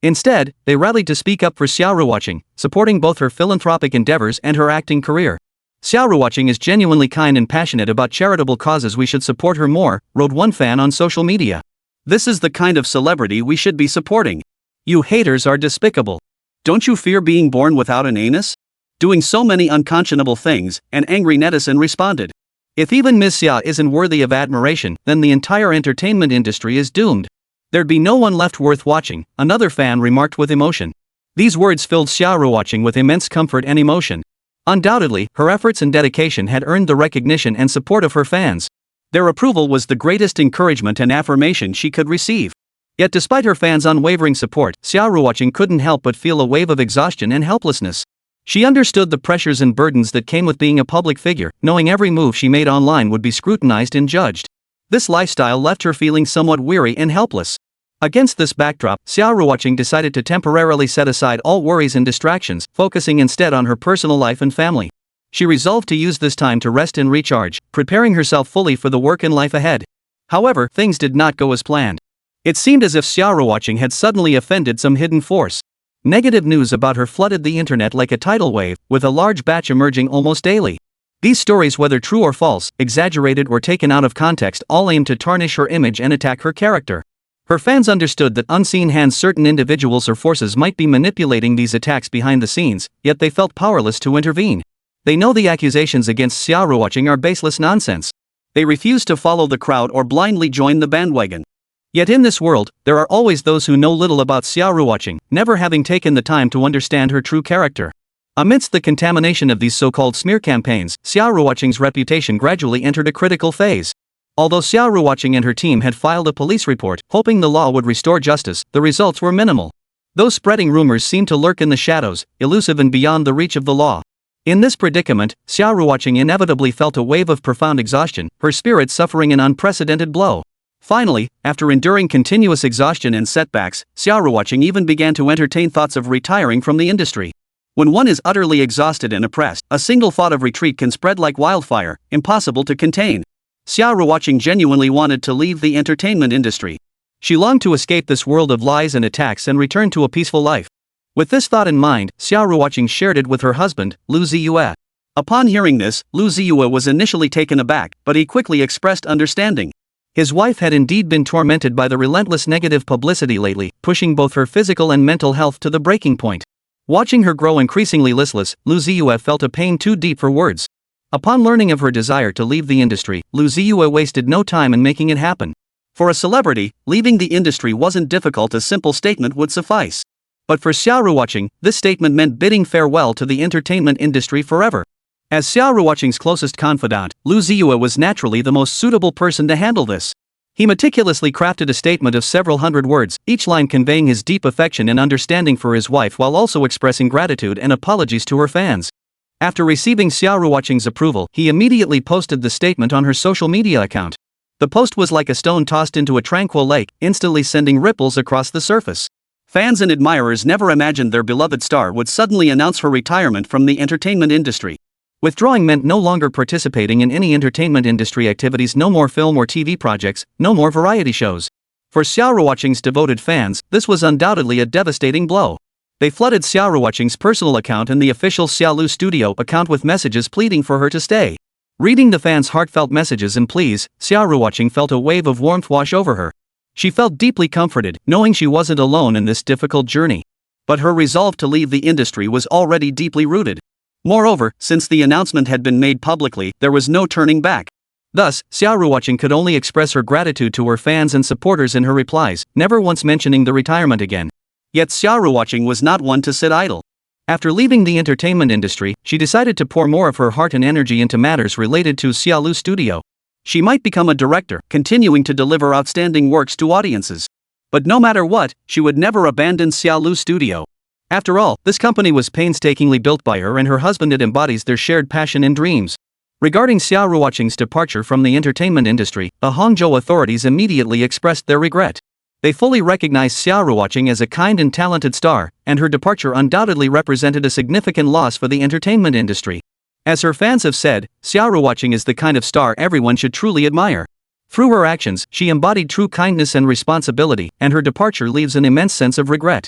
Instead, they rallied to speak up for Xia Ruoqing, supporting both her philanthropic endeavors and her acting career. Xia Ruoqing is genuinely kind and passionate about charitable causes. We should support her more, wrote one fan on social media. This is the kind of celebrity we should be supporting. You haters are despicable. Don't you fear being born without an anus? Doing so many unconscionable things, an angry netizen responded. If even Ms. Xia isn't worthy of admiration, then the entire entertainment industry is doomed. There'd be no one left worth watching, another fan remarked with emotion. These words filled Xia Ruoqing with immense comfort and emotion. Undoubtedly, her efforts and dedication had earned the recognition and support of her fans. Their approval was the greatest encouragement and affirmation she could receive. Yet despite her fans' unwavering support, Xia Ruoqing couldn't help but feel a wave of exhaustion and helplessness. She understood the pressures and burdens that came with being a public figure, knowing every move she made online would be scrutinized and judged. This lifestyle left her feeling somewhat weary and helpless. Against this backdrop, Xia Ruoqing decided to temporarily set aside all worries and distractions, focusing instead on her personal life and family. She resolved to use this time to rest and recharge, preparing herself fully for the work and life ahead. However, things did not go as planned. It seemed as if Xia Ruoqing had suddenly offended some hidden force. Negative news about her flooded the internet like a tidal wave, with a large batch emerging almost daily. These stories, whether true or false, exaggerated or taken out of context, all aimed to tarnish her image and attack her character. Her fans understood that unseen hands, certain individuals or forces might be manipulating these attacks behind the scenes, yet they felt powerless to intervene. They know the accusations against Xia Ruoqing are baseless nonsense. They refuse to follow the crowd or blindly join the bandwagon. Yet in this world, there are always those who know little about Xia Ruoqing, never having taken the time to understand her true character. Amidst the contamination of these so-called smear campaigns, Xia Ruoqing's reputation gradually entered a critical phase. Although Xia Ruoqing and her team had filed a police report, hoping the law would restore justice, the results were minimal. Those spreading rumors seemed to lurk in the shadows, elusive and beyond the reach of the law. In this predicament, Xia Ruoqing inevitably felt a wave of profound exhaustion, her spirit suffering an unprecedented blow. Finally, after enduring continuous exhaustion and setbacks, Xia Ruoqing even began to entertain thoughts of retiring from the industry. When one is utterly exhausted and oppressed, a single thought of retreat can spread like wildfire, impossible to contain. Xia Ruoqing genuinely wanted to leave the entertainment industry. She longed to escape this world of lies and attacks and return to a peaceful life. With this thought in mind, Xia Ruoqing shared it with her husband, Lu Ziye. Upon hearing this, Lu Ziye was initially taken aback, but he quickly expressed understanding. His wife had indeed been tormented by the relentless negative publicity lately, pushing both her physical and mental health to the breaking point. Watching her grow increasingly listless, Lu Ziye felt a pain too deep for words. Upon learning of her desire to leave the industry, Lu Ziye wasted no time in making it happen. For a celebrity, leaving the industry wasn't difficult, a simple statement would suffice. But for Xia Ruoqing, this statement meant bidding farewell to the entertainment industry forever. As Xia Ruoqing's closest confidant, Lu Ziye was naturally the most suitable person to handle this. He meticulously crafted a statement of several hundred words, each line conveying his deep affection and understanding for his wife while also expressing gratitude and apologies to her fans. After receiving Xia Ruoqing's approval, he immediately posted the statement on her social media account. The post was like a stone tossed into a tranquil lake, instantly sending ripples across the surface. Fans and admirers never imagined their beloved star would suddenly announce her retirement from the entertainment industry. Withdrawing meant no longer participating in any entertainment industry activities, no more film or TV projects, no more variety shows. For Xia Ruoqing's devoted fans, this was undoubtedly a devastating blow. They flooded Xia Ruoqing's personal account and the official Xia Studio account with messages pleading for her to stay. Reading the fans' heartfelt messages and pleas, Xia Ruoqing felt a wave of warmth wash over her. She felt deeply comforted, knowing she wasn't alone in this difficult journey. But her resolve to leave the industry was already deeply rooted. Moreover, since the announcement had been made publicly, there was no turning back. Thus, Xia Ruoqing could only express her gratitude to her fans and supporters in her replies, never once mentioning the retirement again. Yet Xia Ruoqing was not one to sit idle. After leaving the entertainment industry, she decided to pour more of her heart and energy into matters related to Xia Studio. She might become a director, continuing to deliver outstanding works to audiences. But no matter what, she would never abandon Xia Studio. After all, this company was painstakingly built by her and her husband. It embodies their shared passion and dreams. Regarding Xia Ruoqing's departure from the entertainment industry, the Hangzhou authorities immediately expressed their regret. They fully recognized Xia Ruoqing as a kind and talented star, and her departure undoubtedly represented a significant loss for the entertainment industry. As her fans have said, Xia Ruoqing is the kind of star everyone should truly admire. Through her actions, she embodied true kindness and responsibility, and her departure leaves an immense sense of regret.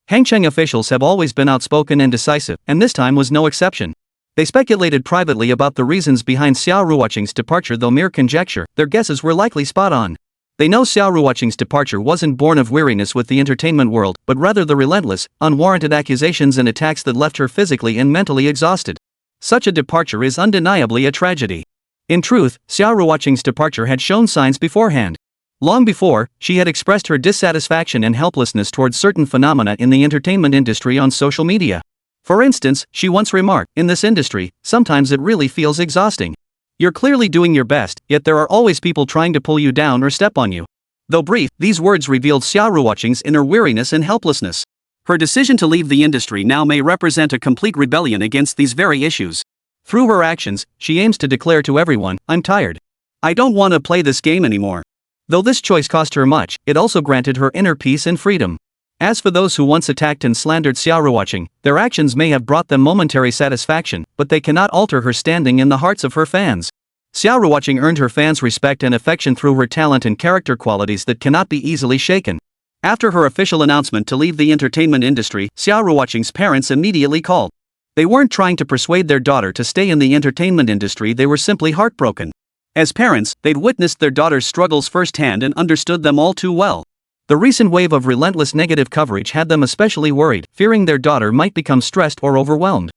Hangzhou officials have always been outspoken and decisive, and this time was no exception. They speculated privately about the reasons behind Xia Ruoqing's departure. Though mere conjecture, their guesses were likely spot on. They know Xia Ruoqing's departure wasn't born of weariness with the entertainment world, but rather the relentless, unwarranted accusations and attacks that left her physically and mentally exhausted. Such a departure is undeniably a tragedy. In truth, Xia Ruoqing's departure had shown signs beforehand. Long before, she had expressed her dissatisfaction and helplessness towards certain phenomena in the entertainment industry on social media. For instance, she once remarked, "In this industry, sometimes it really feels exhausting. You're clearly doing your best, yet there are always people trying to pull you down or step on you." Though brief, these words revealed Xia Ruoqing's inner weariness and helplessness. Her decision to leave the industry now may represent a complete rebellion against these very issues. Through her actions, she aims to declare to everyone, "I'm tired. I don't want to play this game anymore." Though this choice cost her much, it also granted her inner peace and freedom. As for those who once attacked and slandered Xia Ruoqing, their actions may have brought them momentary satisfaction, but they cannot alter her standing in the hearts of her fans. Xia Ruoqing earned her fans' respect and affection through her talent and character qualities that cannot be easily shaken. After her official announcement to leave the entertainment industry, Xia Ruoqing's parents immediately called. They weren't trying to persuade their daughter to stay in the entertainment industry, they were simply heartbroken. As parents, they'd witnessed their daughter's struggles firsthand and understood them all too well. The recent wave of relentless negative coverage had them especially worried, fearing their daughter might become stressed or overwhelmed.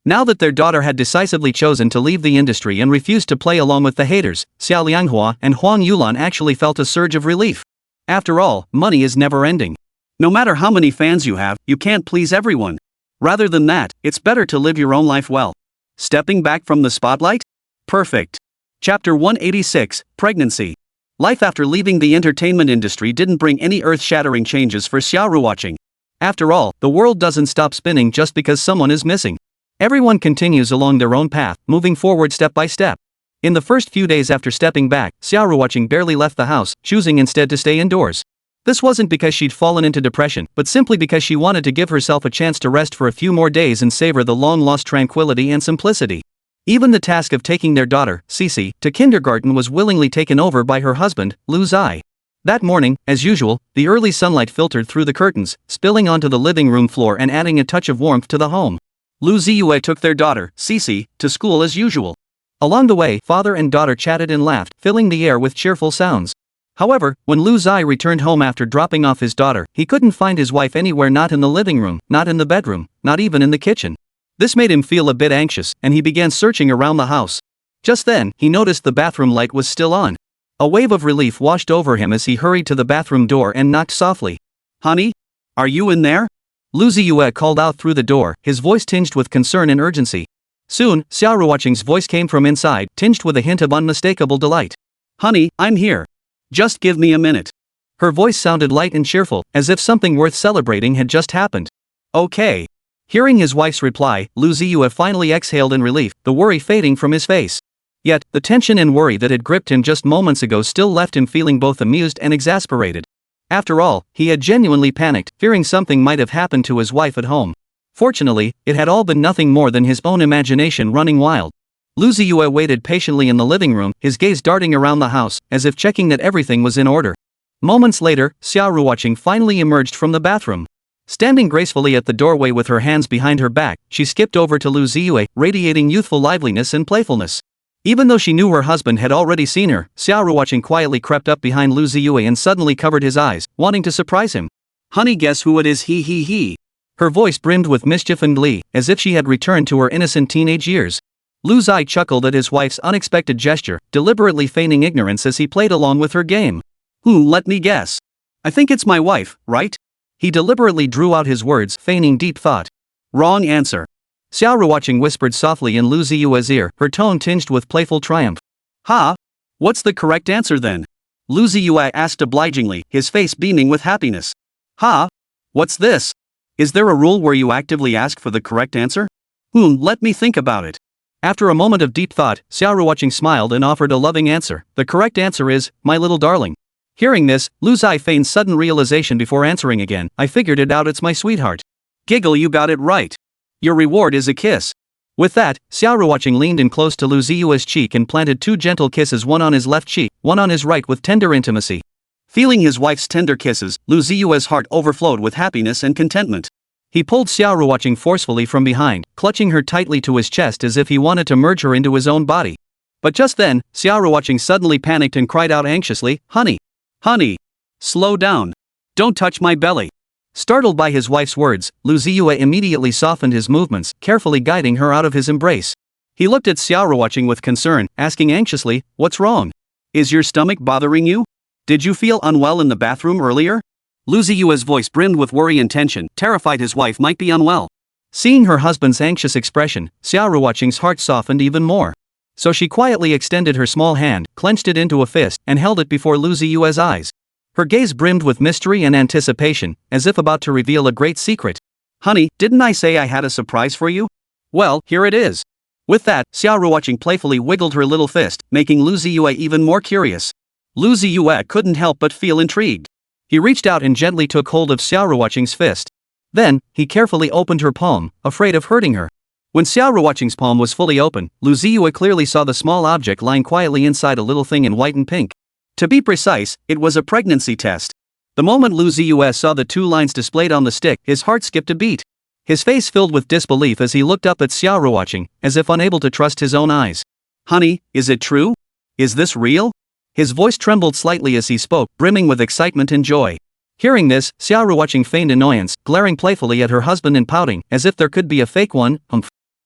Now that their daughter had decisively chosen to leave the industry and refused to play along with the haters, Xia Lianghua and Huang Yulan actually felt a surge of relief. After all, money is never ending. No matter how many fans you have, you can't please everyone. Rather than that, it's better to live your own life well. Stepping back from the spotlight? Perfect. Chapter 186, Pregnancy. Life after leaving the entertainment industry didn't bring any earth-shattering changes for Xia Ruoqing. After all, the world doesn't stop spinning just because someone is missing. Everyone continues along their own path, moving forward step by step. In the first few days after stepping back, Xia Ruoqing barely left the house, choosing instead to stay indoors. This wasn't because she'd fallen into depression, but simply because she wanted to give herself a chance to rest for a few more days and savor the long-lost tranquility and simplicity. Even the task of taking their daughter, Xixi, to kindergarten was willingly taken over by her husband, Lu Ziye. That morning, as usual, the early sunlight filtered through the curtains, spilling onto the living room floor and adding a touch of warmth to the home. Lu Ziye took their daughter, Xixi, to school as usual. Along the way, father and daughter chatted and laughed, filling the air with cheerful sounds. However, when Lu Ziye returned home after dropping off his daughter, he couldn't find his wife anywhere, not in the living room, not in the bedroom, not even in the kitchen. This made him feel a bit anxious, and he began searching around the house. Just then, he noticed the bathroom light was still on. A wave of relief washed over him as he hurried to the bathroom door and knocked softly. "Honey? Are you in there?" Lu Ziye called out through the door, his voice tinged with concern and urgency. Soon, Xia Ruoqing's voice came from inside, tinged with a hint of unmistakable delight. "Honey, I'm here. Just give me a minute." Her voice sounded light and cheerful, as if something worth celebrating had just happened. "Okay." Hearing his wife's reply, Lu Ziye finally exhaled in relief, the worry fading from his face. Yet, the tension and worry that had gripped him just moments ago still left him feeling both amused and exasperated. After all, he had genuinely panicked, fearing something might have happened to his wife at home. Fortunately, it had all been nothing more than his own imagination running wild. Lu Ziye waited patiently in the living room, his gaze darting around the house, as if checking that everything was in order. Moments later, Xia Ruoqing finally emerged from the bathroom. Standing gracefully at the doorway with her hands behind her back, she skipped over to Lu Ziye, radiating youthful liveliness and playfulness. Even though she knew her husband had already seen her, Xia Ruoqing quietly crept up behind Lu Ziye and suddenly covered his eyes, wanting to surprise him. "Honey, guess who it is, he. Her voice brimmed with mischief and glee, as if she had returned to her innocent teenage years. Lu Ziye chuckled at his wife's unexpected gesture, deliberately feigning ignorance as he played along with her game. Let me guess. I think it's my wife, right?" He deliberately drew out his words, feigning deep thought. "Wrong answer." Xia Ruoqing whispered softly in Lu Ziye's ear, her tone tinged with playful triumph. "Ha? What's the correct answer then?" Lu Ziye asked obligingly, his face beaming with happiness. "Ha? What's this? Is there a rule where you actively ask for the correct answer?" Let me think about it." After a moment of deep thought, Xia Ruoqing smiled and offered a loving answer. "The correct answer is, my little darling." Hearing this, Lu Ziye feigned sudden realization before answering again. "I figured it out, it's my sweetheart." "Giggle, you got it right. Your reward is a kiss." With that, Xia Ruoqing leaned in close to Lu Ziye's cheek and planted 2 gentle kisses, one on his left cheek, one on his right, with tender intimacy. Feeling his wife's tender kisses, Lu Ziye's heart overflowed with happiness and contentment. He pulled Xia Ruoqing forcefully from behind, clutching her tightly to his chest as if he wanted to merge her into his own body. But just then, Xia Ruoqing suddenly panicked and cried out anxiously, "Honey! Honey! Slow down! Don't touch my belly!" Startled by his wife's words, Lu Ziye immediately softened his movements, carefully guiding her out of his embrace. He looked at Xia Ruoqing with concern, asking anxiously, "What's wrong? Is your stomach bothering you? Did you feel unwell in the bathroom earlier?" Lu Ziye's voice brimmed with worry and tension, terrified his wife might be unwell. Seeing her husband's anxious expression, Xia Ruoqing's heart softened even more. So she quietly extended her small hand, clenched it into a fist, and held it before Lu Ziye's eyes. Her gaze brimmed with mystery and anticipation, as if about to reveal a great secret. "Honey, didn't I say I had a surprise for you? Well, here it is." With that, Xia Ruoqing playfully wiggled her little fist, making Lu Ziye even more curious. Lu Ziye couldn't help but feel intrigued. He reached out and gently took hold of Xia Ruoqing's fist. Then, he carefully opened her palm, afraid of hurting her. When Xia Ruoqing's palm was fully open, Lu Ziye clearly saw the small object lying quietly inside a little thing in white and pink. To be precise, it was a pregnancy test. The moment Lu Ziye saw the 2 lines displayed on the stick, his heart skipped a beat. His face filled with disbelief as he looked up at Xia Ruoqing, as if unable to trust his own eyes. "Honey, is it true? Is this real?" His voice trembled slightly as he spoke, brimming with excitement and joy. Hearing this, Xia Ruoqing feigned annoyance, glaring playfully at her husband and pouting, as if there could be a fake one,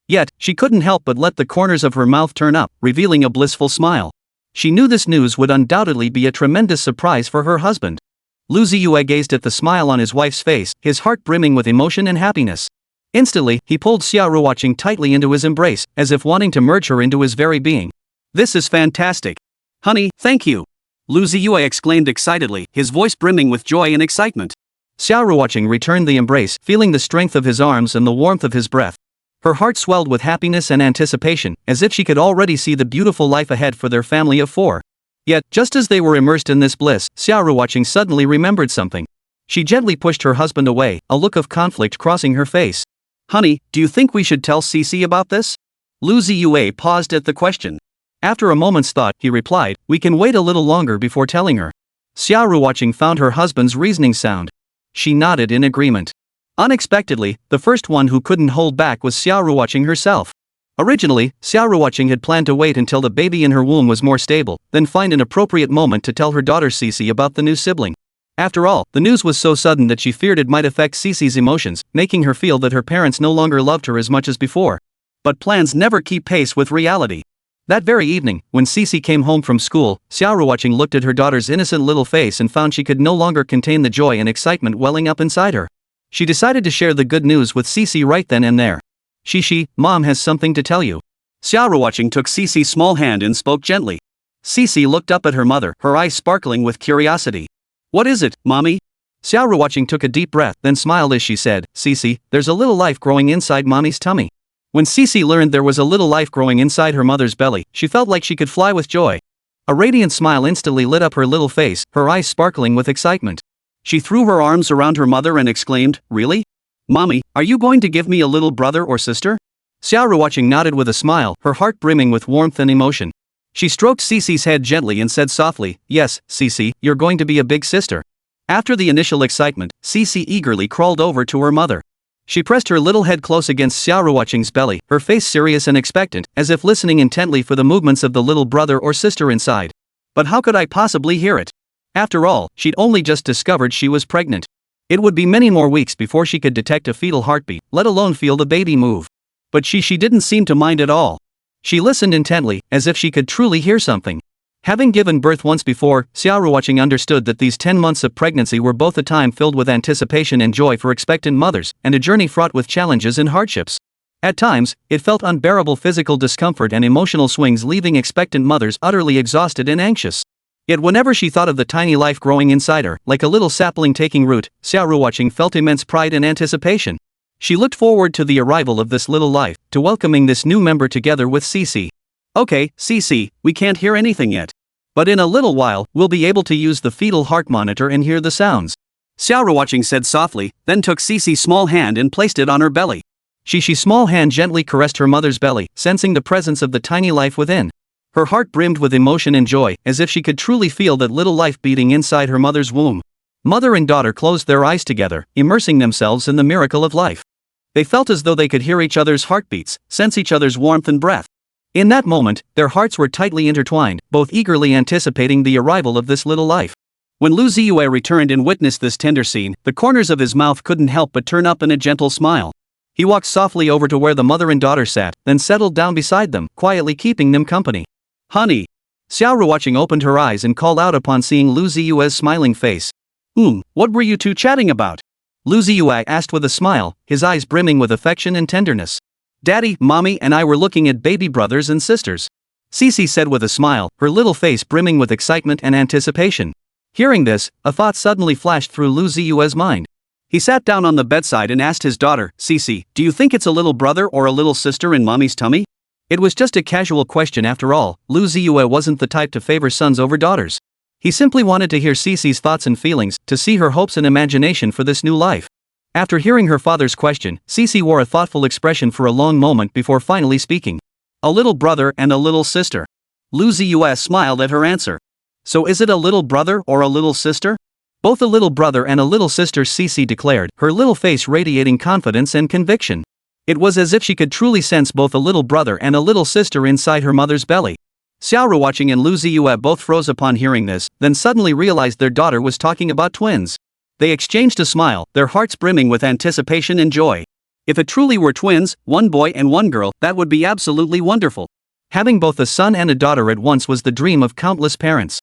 Yet, she couldn't help but let the corners of her mouth turn up, revealing a blissful smile. She knew this news would undoubtedly be a tremendous surprise for her husband. Lu Ziye gazed at the smile on his wife's face, his heart brimming with emotion and happiness. Instantly, he pulled Xia Ruoqing tightly into his embrace, as if wanting to merge her into his very being. This is fantastic. Honey, thank you. Lu Ziye exclaimed excitedly, his voice brimming with joy and excitement. Xia Ruoqing returned the embrace, feeling the strength of his arms and the warmth of his breath. Her heart swelled with happiness and anticipation, as if she could already see the beautiful life ahead for their family of 4. Yet, just as they were immersed in this bliss, Xia Ruoqing suddenly remembered something. She gently pushed her husband away, a look of conflict crossing her face. Honey, do you think we should tell Xixi about this? Lu Ziye paused at the question. After a moment's thought, he replied, we can wait a little longer before telling her. Xia Ruoqing found her husband's reasoning sound. She nodded in agreement. Unexpectedly, the first one who couldn't hold back was Xia Ruoqing herself. Originally, Xia Ruoqing had planned to wait until the baby in her womb was more stable, then find an appropriate moment to tell her daughter Xixi about the new sibling. After all, the news was so sudden that she feared it might affect Xixi's emotions, making her feel that her parents no longer loved her as much as before. But plans never keep pace with reality. That very evening, when Xixi came home from school, Xia Ruoqing looked at her daughter's innocent little face and found she could no longer contain the joy and excitement welling up inside her. She decided to share the good news with Xixi right then and there. Xixi, Mom has something to tell you. Xia Ruoqing took Xixi's small hand and spoke gently. Xixi looked up at her mother, her eyes sparkling with curiosity. What is it, Mommy? Xia Ruoqing took a deep breath, then smiled as she said, Xixi, there's a little life growing inside Mommy's tummy. When Xixi learned there was a little life growing inside her mother's belly, she felt like she could fly with joy. A radiant smile instantly lit up her little face, her eyes sparkling with excitement. She threw her arms around her mother and exclaimed, Really? Mommy, are you going to give me a little brother or sister? Xia Ruoqing nodded with a smile, her heart brimming with warmth and emotion. She stroked Xixi's head gently and said softly, Yes, Xixi, you're going to be a big sister. After the initial excitement, Xixi eagerly crawled over to her mother. She pressed her little head close against Xia Ruoqing's belly, her face serious and expectant, as if listening intently for the movements of the little brother or sister inside. But how could I possibly hear it? After all, she'd only just discovered she was pregnant. It would be many more weeks before she could detect a fetal heartbeat, let alone feel the baby move. But she didn't seem to mind at all. She listened intently, as if she could truly hear something. Having given birth once before, Xia Ruoqing understood that these 10 months of pregnancy were both a time filled with anticipation and joy for expectant mothers, and a journey fraught with challenges and hardships. At times, it felt unbearable physical discomfort and emotional swings, leaving expectant mothers utterly exhausted and anxious. Yet whenever she thought of the tiny life growing inside her, like a little sapling taking root, Xia Ruoqing felt immense pride and anticipation. She looked forward to the arrival of this little life, to welcoming this new member together with Xixi. Okay, Xixi, we can't hear anything yet. But in a little while, we'll be able to use the fetal heart monitor and hear the sounds. Xia Ruoqing said softly, then took Xixi's small hand and placed it on her belly. Xixi's small hand gently caressed her mother's belly, sensing the presence of the tiny life within. Her heart brimmed with emotion and joy, as if she could truly feel that little life beating inside her mother's womb. Mother and daughter closed their eyes together, immersing themselves in the miracle of life. They felt as though they could hear each other's heartbeats, sense each other's warmth and breath. In that moment, their hearts were tightly intertwined, both eagerly anticipating the arrival of this little life. When Lu Ziye returned and witnessed this tender scene, the corners of his mouth couldn't help but turn up in a gentle smile. He walked softly over to where the mother and daughter sat, then settled down beside them, quietly keeping them company. Honey. Xia Ruoqing opened her eyes and called out upon seeing Lu Ziye's smiling face. What were you two chatting about? Lu Ziye asked with a smile, his eyes brimming with affection and tenderness. Daddy, Mommy and I were looking at baby brothers and sisters. Xixi said with a smile, her little face brimming with excitement and anticipation. Hearing this, a thought suddenly flashed through Lu Ziye's mind. He sat down on the bedside and asked his daughter, Xixi, do you think it's a little brother or a little sister in Mommy's tummy? It was just a casual question after all. Lu Ziye wasn't the type to favor sons over daughters. He simply wanted to hear Xixi's thoughts and feelings, to see her hopes and imagination for this new life. After hearing her father's question, Xixi wore a thoughtful expression for a long moment before finally speaking. A little brother and a little sister. Lu Ziye smiled at her answer. So is it a little brother or a little sister? Both a little brother and a little sister, Xixi declared, her little face radiating confidence and conviction. It was as if she could truly sense both a little brother and a little sister inside her mother's belly. Xia Ruoqing and Lu Ziye both froze upon hearing this, then suddenly realized their daughter was talking about twins. They exchanged a smile, their hearts brimming with anticipation and joy. If it truly were twins, one boy and one girl, that would be absolutely wonderful. Having both a son and a daughter at once was the dream of countless parents.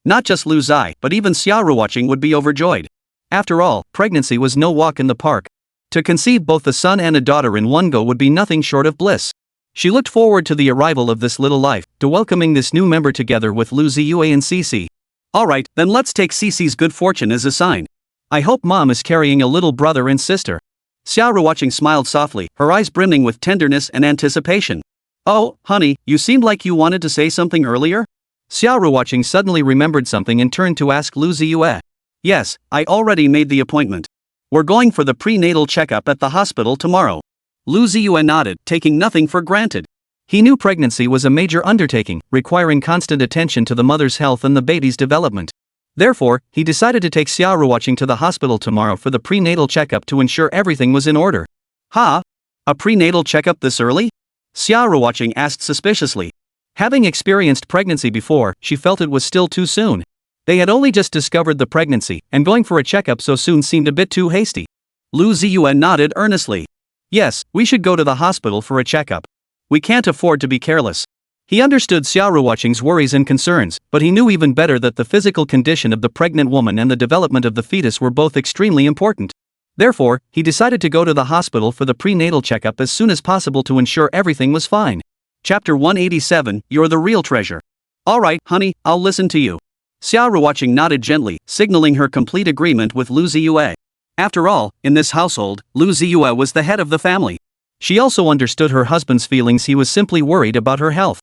Not just Lu Ziye, but even Xia Ruoqing would be overjoyed. After all, pregnancy was no walk in the park. To conceive both a son and a daughter in one go would be nothing short of bliss. She looked forward to the arrival of this little life, to welcoming this new member together with Lu Ziye and Xixi. Alright, then let's take Xixi's good fortune as a sign. I hope mom is carrying a little brother and sister. Xia Ruoqing smiled softly, her eyes brimming with tenderness and anticipation. Oh, honey, you seemed like you wanted to say something earlier? Xia Ruoqing suddenly remembered something and turned to ask Lu Ziye. Yes, I already made the appointment. We're going for the prenatal checkup at the hospital tomorrow. Lu Ziye nodded, taking nothing for granted. He knew pregnancy was a major undertaking, requiring constant attention to the mother's health and the baby's development. Therefore, he decided to take Xia Ruoqing to the hospital tomorrow for the prenatal checkup to ensure everything was in order. Ha? A prenatal checkup this early? Xia Ruoqing asked suspiciously. Having experienced pregnancy before, she felt it was still too soon. They had only just discovered the pregnancy, and going for a checkup so soon seemed a bit too hasty. Lu Ziye nodded earnestly. Yes, we should go to the hospital for a checkup. We can't afford to be careless. He understood Xia Ruoqing's worries and concerns, but he knew even better that the physical condition of the pregnant woman and the development of the fetus were both extremely important. Therefore, he decided to go to the hospital for the prenatal checkup as soon as possible to ensure everything was fine. Chapter 187, You're the Real Treasure. Alright, honey, I'll listen to you. Xia Ruoqing nodded gently, signaling her complete agreement with Lu Ziye. After all, in this household, Lu Ziye was the head of the family. She also understood her husband's feelings. He was simply worried about her health.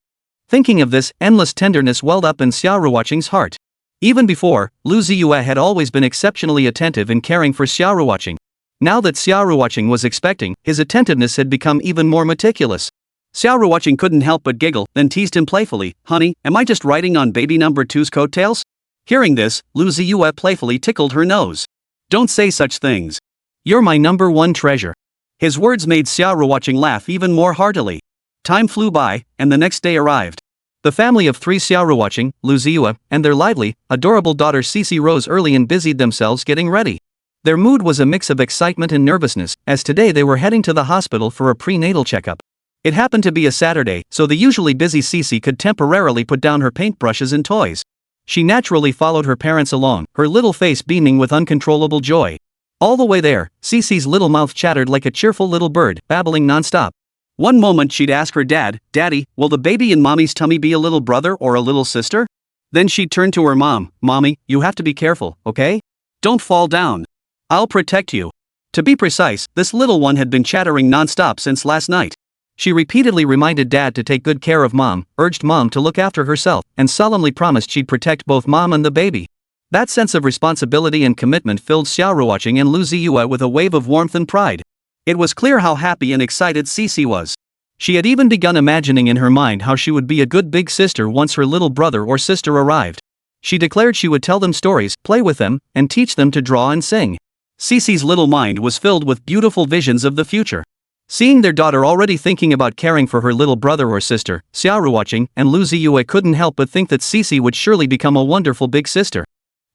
Thinking of this, endless tenderness welled up in Xia Ruoqing's heart. Even before, Lu Ziye had always been exceptionally attentive in caring for Xia Ruoqing. Now that Xia Ruoqing was expecting, his attentiveness had become even more meticulous. Xia Ruoqing couldn't help but giggle, then teased him playfully, Honey, am I just riding on baby number 2's coattails? Hearing this, Lu Ziye playfully tickled her nose. Don't say such things. You're my number one treasure. His words made Xia Ruoqing laugh even more heartily. Time flew by, and the next day arrived. The family of 3 Xia Ruoqing, Lu Ziye, and their lively, adorable daughter Xixi rose early and busied themselves getting ready. Their mood was a mix of excitement and nervousness, as today they were heading to the hospital for a prenatal checkup. It happened to be a Saturday, so the usually busy Xixi could temporarily put down her paintbrushes and toys. She naturally followed her parents along, her little face beaming with uncontrollable joy. All the way there, Xixi's little mouth chattered like a cheerful little bird, babbling nonstop. One moment she'd ask her dad, Daddy, will the baby in mommy's tummy be a little brother or a little sister? Then she'd turn to her mom, Mommy, you have to be careful, okay? Don't fall down. I'll protect you. To be precise, this little one had been chattering nonstop since last night. She repeatedly reminded Dad to take good care of Mom, urged Mom to look after herself, and solemnly promised she'd protect both Mom and the baby. That sense of responsibility and commitment filled Xia Ruoqing and Lu Ziye with a wave of warmth and pride. It was clear how happy and excited Xixi was. She had even begun imagining in her mind how she would be a good big sister once her little brother or sister arrived. She declared she would tell them stories, play with them, and teach them to draw and sing. Xixi's little mind was filled with beautiful visions of the future. Seeing their daughter already thinking about caring for her little brother or sister, Xia Ruoqing and Lu Ziye couldn't help but think that Xixi would surely become a wonderful big sister.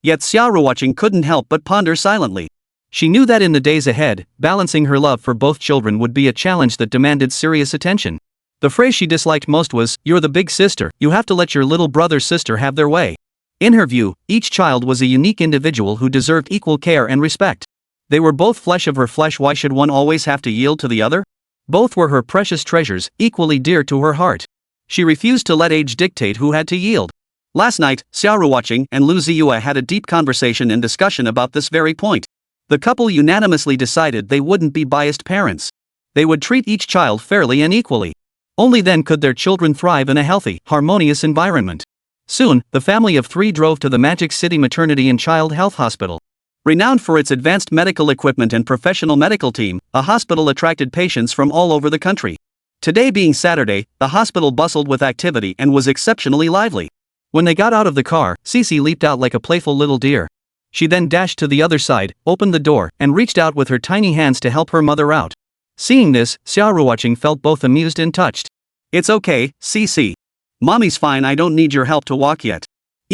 Yet Xia Ruoqing couldn't help but ponder silently. She knew that in the days ahead, balancing her love for both children would be a challenge that demanded serious attention. The phrase she disliked most was, You're the big sister, you have to let your little brother-sister have their way. In her view, each child was a unique individual who deserved equal care and respect. They were both flesh of her flesh. Why should one always have to yield to the other? Both were her precious treasures, equally dear to her heart. She refused to let age dictate who had to yield. Last night, Xia Ruoqing and Lu Ziye had a deep conversation and discussion about this very point. The couple unanimously decided they wouldn't be biased parents. They would treat each child fairly and equally. Only then could their children thrive in a healthy, harmonious environment. Soon, the family of 3 drove to the Magic City Maternity and Child Health Hospital. Renowned for its advanced medical equipment and professional medical team, the hospital attracted patients from all over the country. Today being Saturday, the hospital bustled with activity and was exceptionally lively. When they got out of the car, Xixi leaped out like a playful little deer. She then dashed to the other side, opened the door, and reached out with her tiny hands to help her mother out. Seeing this, Xia Ruoqing felt both amused and touched. It's okay, Xixi. Mommy's fine, I don't need your help to walk yet.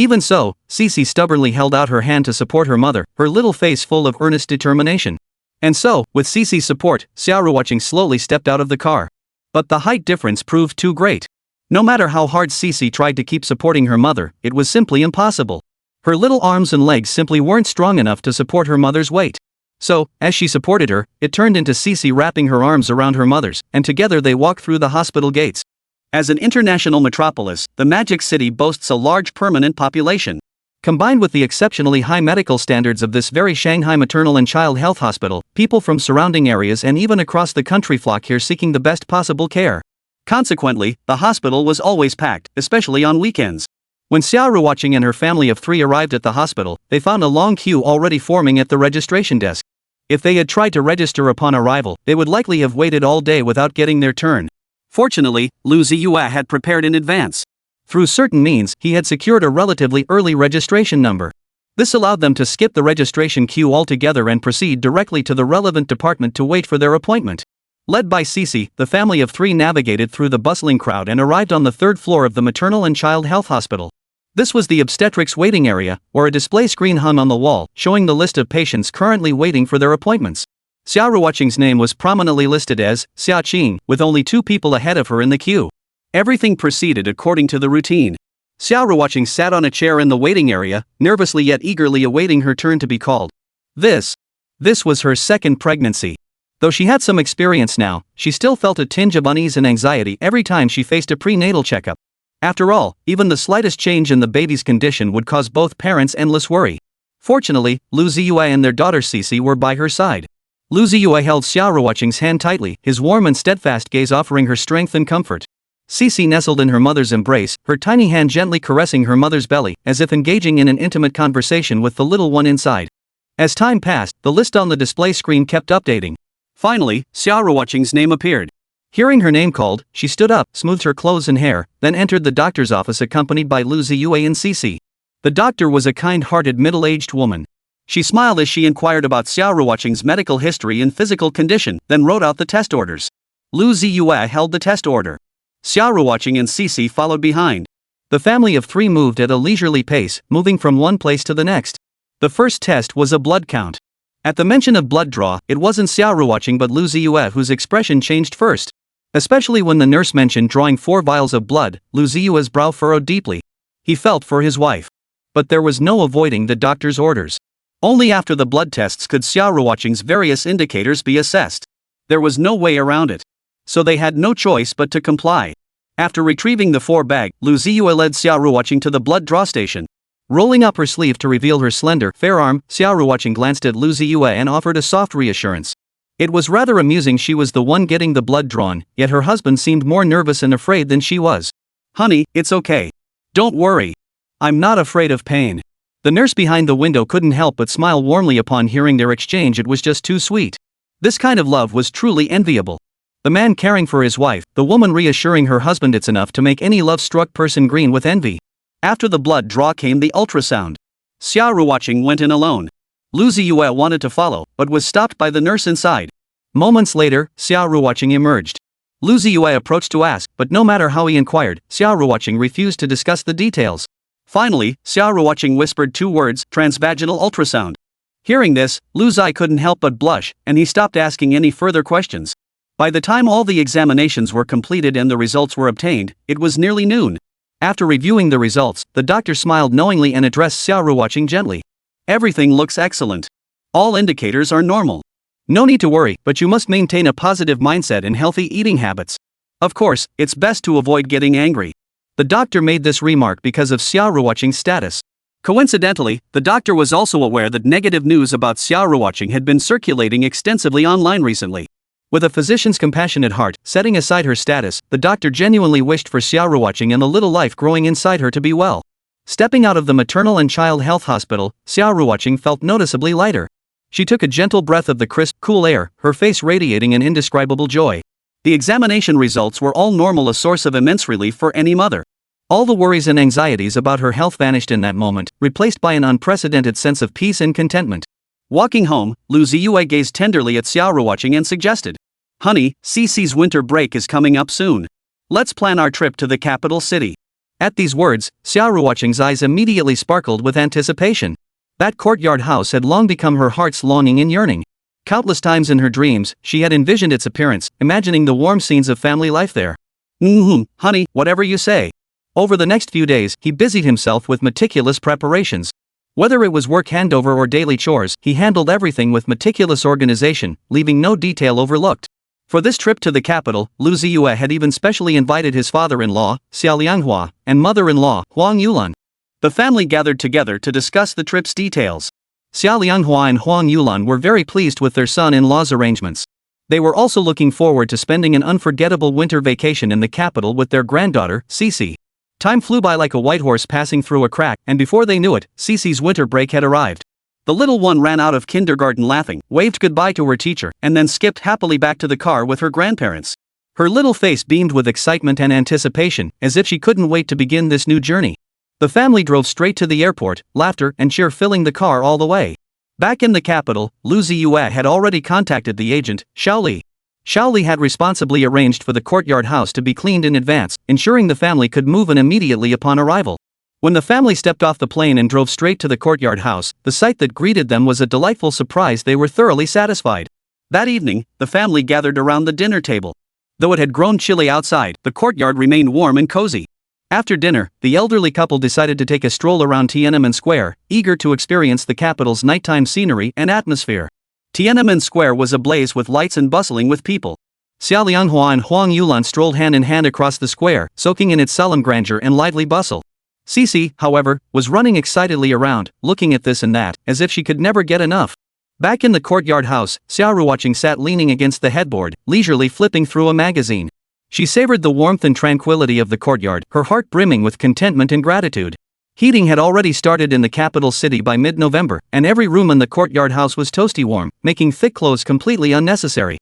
Even so, Xixi stubbornly held out her hand to support her mother, her little face full of earnest determination. And so, with Xixi's support, Xia Ruoqing slowly stepped out of the car. But the height difference proved too great. No matter how hard Xixi tried to keep supporting her mother, it was simply impossible. Her little arms and legs simply weren't strong enough to support her mother's weight. So, as she supported her, it turned into Xixi wrapping her arms around her mother's, and together they walked through the hospital gates. As an international metropolis, the Magic City boasts a large permanent population. Combined with the exceptionally high medical standards of this very Shanghai Maternal and Child Health Hospital, people from surrounding areas and even across the country flock here seeking the best possible care. Consequently, the hospital was always packed, especially on weekends. When Xia Ruoqing and her family of 3 arrived at the hospital, they found a long queue already forming at the registration desk. If they had tried to register upon arrival, they would likely have waited all day without getting their turn. Fortunately, Lu Ziye had prepared in advance. Through certain means, he had secured a relatively early registration number. This allowed them to skip the registration queue altogether and proceed directly to the relevant department to wait for their appointment. Led by Xixi, the family of 3 navigated through the bustling crowd and arrived on the 3rd floor of the Maternal and Child Health Hospital. This was the obstetrics waiting area, where a display screen hung on the wall, showing the list of patients currently waiting for their appointments. Xia Ruoqing's name was prominently listed as Xia Qing, with only 2 people ahead of her in the queue. Everything proceeded according to the routine. Xia Ruoqing sat on a chair in the waiting area, nervously yet eagerly awaiting her turn to be called. This was her 2nd pregnancy. Though she had some experience now, she still felt a tinge of unease and anxiety every time she faced a prenatal checkup. After all, even the slightest change in the baby's condition would cause both parents endless worry. Fortunately, Lu Ziye and their daughter Xixi were by her side. Lu Ziye held Xia Ruoqing's hand tightly, his warm and steadfast gaze offering her strength and comfort. Xixi nestled in her mother's embrace, her tiny hand gently caressing her mother's belly, as if engaging in an intimate conversation with the little one inside. As time passed, the list on the display screen kept updating. Finally, Xia Ruoqing's name appeared. Hearing her name called, she stood up, smoothed her clothes and hair, then entered the doctor's office accompanied by Lu Ziye and Xixi. The doctor was a kind-hearted middle-aged woman. She smiled as she inquired about Xia Ruoqing's medical history and physical condition, then wrote out the test orders. Lu Ziye held the test order. Xia Ruoqing and Xixi followed behind. The family of 3 moved at a leisurely pace, moving from one place to the next. The first test was a blood count. At the mention of blood draw, it wasn't Xia Ruoqing but Lu Ziye whose expression changed first. Especially when the nurse mentioned drawing 4 vials of blood, Lu Ziye's brow furrowed deeply. He felt for his wife. But there was no avoiding the doctor's orders. Only after the blood tests could Xia Ruoqing's various indicators be assessed. There was no way around it. So they had no choice but to comply. After retrieving the 4 bag, Lu Ziye led Xia Ruoqing to the blood draw station. Rolling up her sleeve to reveal her slender, fair arm, Xia Ruoqing glanced at Lu Ziye and offered a soft reassurance. It was rather amusing she was the one getting the blood drawn, yet her husband seemed more nervous and afraid than she was. "Honey, it's okay. Don't worry. I'm not afraid of pain." The nurse behind the window couldn't help but smile warmly upon hearing their exchange. It was just too sweet. This kind of love was truly enviable. The man caring for his wife, the woman reassuring her husband. It's enough to make any love-struck person green with envy. After the blood draw came the ultrasound. Xia Ruoqing went in alone. Lu Ziye wanted to follow, but was stopped by the nurse inside. Moments later, Xia Ruoqing emerged. Lu Ziye approached to ask, but no matter how he inquired, Xia Ruoqing refused to discuss the details. Finally, Xia Ruoqing whispered 2 words, transvaginal ultrasound. Hearing this, Lu Ziye couldn't help but blush, and he stopped asking any further questions. By the time all the examinations were completed and the results were obtained, it was nearly noon. After reviewing the results, the doctor smiled knowingly and addressed Xia Ruoqing gently. "Everything looks excellent. All indicators are normal. No need to worry, but you must maintain a positive mindset and healthy eating habits. Of course, it's best to avoid getting angry." The doctor made this remark because of Xia Ruoqing's status. Coincidentally, the doctor was also aware that negative news about Xia Ruoqing had been circulating extensively online recently. With a physician's compassionate heart, setting aside her status, the doctor genuinely wished for Xia Ruoqing and the little life growing inside her to be well. Stepping out of the maternal and child health hospital, Xia Ruoqing felt noticeably lighter. She took a gentle breath of the crisp, cool air, her face radiating an indescribable joy. The examination results were all normal, a source of immense relief for any mother. All the worries and anxieties about her health vanished in that moment, replaced by an unprecedented sense of peace and contentment. Walking home, Lu Ziye gazed tenderly at Xia Ruoqing and suggested, "Honey, Xixi's winter break is coming up soon. Let's plan our trip to the capital city." At these words, Xia Ruoqing's eyes immediately sparkled with anticipation. That courtyard house had long become her heart's longing and yearning. Countless times in her dreams, she had envisioned its appearance, imagining the warm scenes of family life there. Honey, whatever you say. Over the next few days, he busied himself with meticulous preparations. Whether it was work handover or daily chores, he handled everything with meticulous organization, leaving no detail overlooked. For this trip to the capital, Lu Ziye had even specially invited his father-in-law, Xia Lianghua, and mother-in-law, Huang Yulan. The family gathered together to discuss the trip's details. Xia Lianghua and Huang Yulan were very pleased with their son-in-law's arrangements. They were also looking forward to spending an unforgettable winter vacation in the capital with their granddaughter, Xixi. Time flew by like a white horse passing through a crack, and before they knew it, Xixi's winter break had arrived. The little one ran out of kindergarten laughing, waved goodbye to her teacher, and then skipped happily back to the car with her grandparents. Her little face beamed with excitement and anticipation, as if she couldn't wait to begin this new journey. The family drove straight to the airport, laughter and cheer filling the car all the way. Back in the capital, Lu Ziye had already contacted the agent, Xiaoli. Xiaoli had responsibly arranged for the courtyard house to be cleaned in advance, ensuring the family could move in immediately upon arrival. When the family stepped off the plane and drove straight to the courtyard house, the sight that greeted them was a delightful surprise. They were thoroughly satisfied. That evening, the family gathered around the dinner table. Though it had grown chilly outside, the courtyard remained warm and cozy. After dinner, the elderly couple decided to take a stroll around Tiananmen Square, eager to experience the capital's nighttime scenery and atmosphere. Tiananmen Square was ablaze with lights and bustling with people. Xia Lianghua and Huang Yulan strolled hand in hand across the square, soaking in its solemn grandeur and lively bustle. Xixi, however, was running excitedly around, looking at this and that, as if she could never get enough. Back in the courtyard house, Xia Ruoqing sat leaning against the headboard, leisurely flipping through a magazine. She savored the warmth and tranquility of the courtyard, her heart brimming with contentment and gratitude. Heating had already started in the capital city by mid-November, and every room in the courtyard house was toasty warm, making thick clothes completely unnecessary.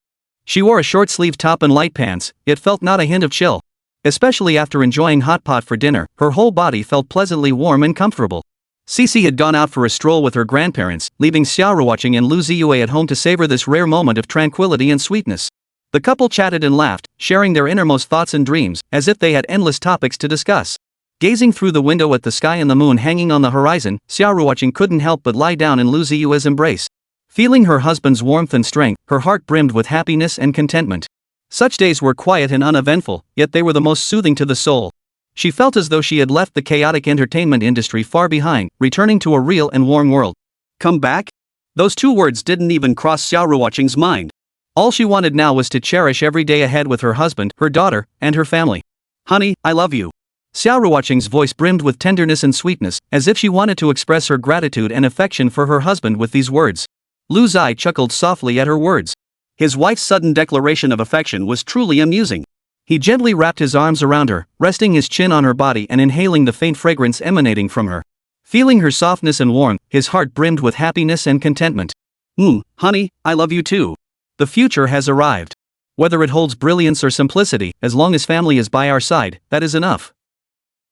She wore a short-sleeved top and light pants, yet felt not a hint of chill. Especially after enjoying hot pot for dinner, her whole body felt pleasantly warm and comfortable. Xixi had gone out for a stroll with her grandparents, leaving Xia Ruoqing and Lu Ziye at home to savor this rare moment of tranquility and sweetness. The couple chatted and laughed, sharing their innermost thoughts and dreams, as if they had endless topics to discuss. Gazing through the window at the sky and the moon hanging on the horizon, Xia Ruoqing couldn't help but lie down in Lu Ziye's embrace. Feeling her husband's warmth and strength, her heart brimmed with happiness and contentment. Such days were quiet and uneventful, yet they were the most soothing to the soul. She felt as though she had left the chaotic entertainment industry far behind, returning to a real and warm world. Come back? Those two words didn't even cross Xia Ruoqing's mind. All she wanted now was to cherish every day ahead with her husband, her daughter, and her family. Honey, I love you. Xia Ruoqing's voice brimmed with tenderness and sweetness, as if she wanted to express her gratitude and affection for her husband with these words. Lu Ziye chuckled softly at her words. His wife's sudden declaration of affection was truly amusing. He gently wrapped his arms around her, resting his chin on her body and inhaling the faint fragrance emanating from her. Feeling her softness and warmth, his heart brimmed with happiness and contentment. Honey, I love you too. The future has arrived. Whether it holds brilliance or simplicity, as long as family is by our side, that is enough.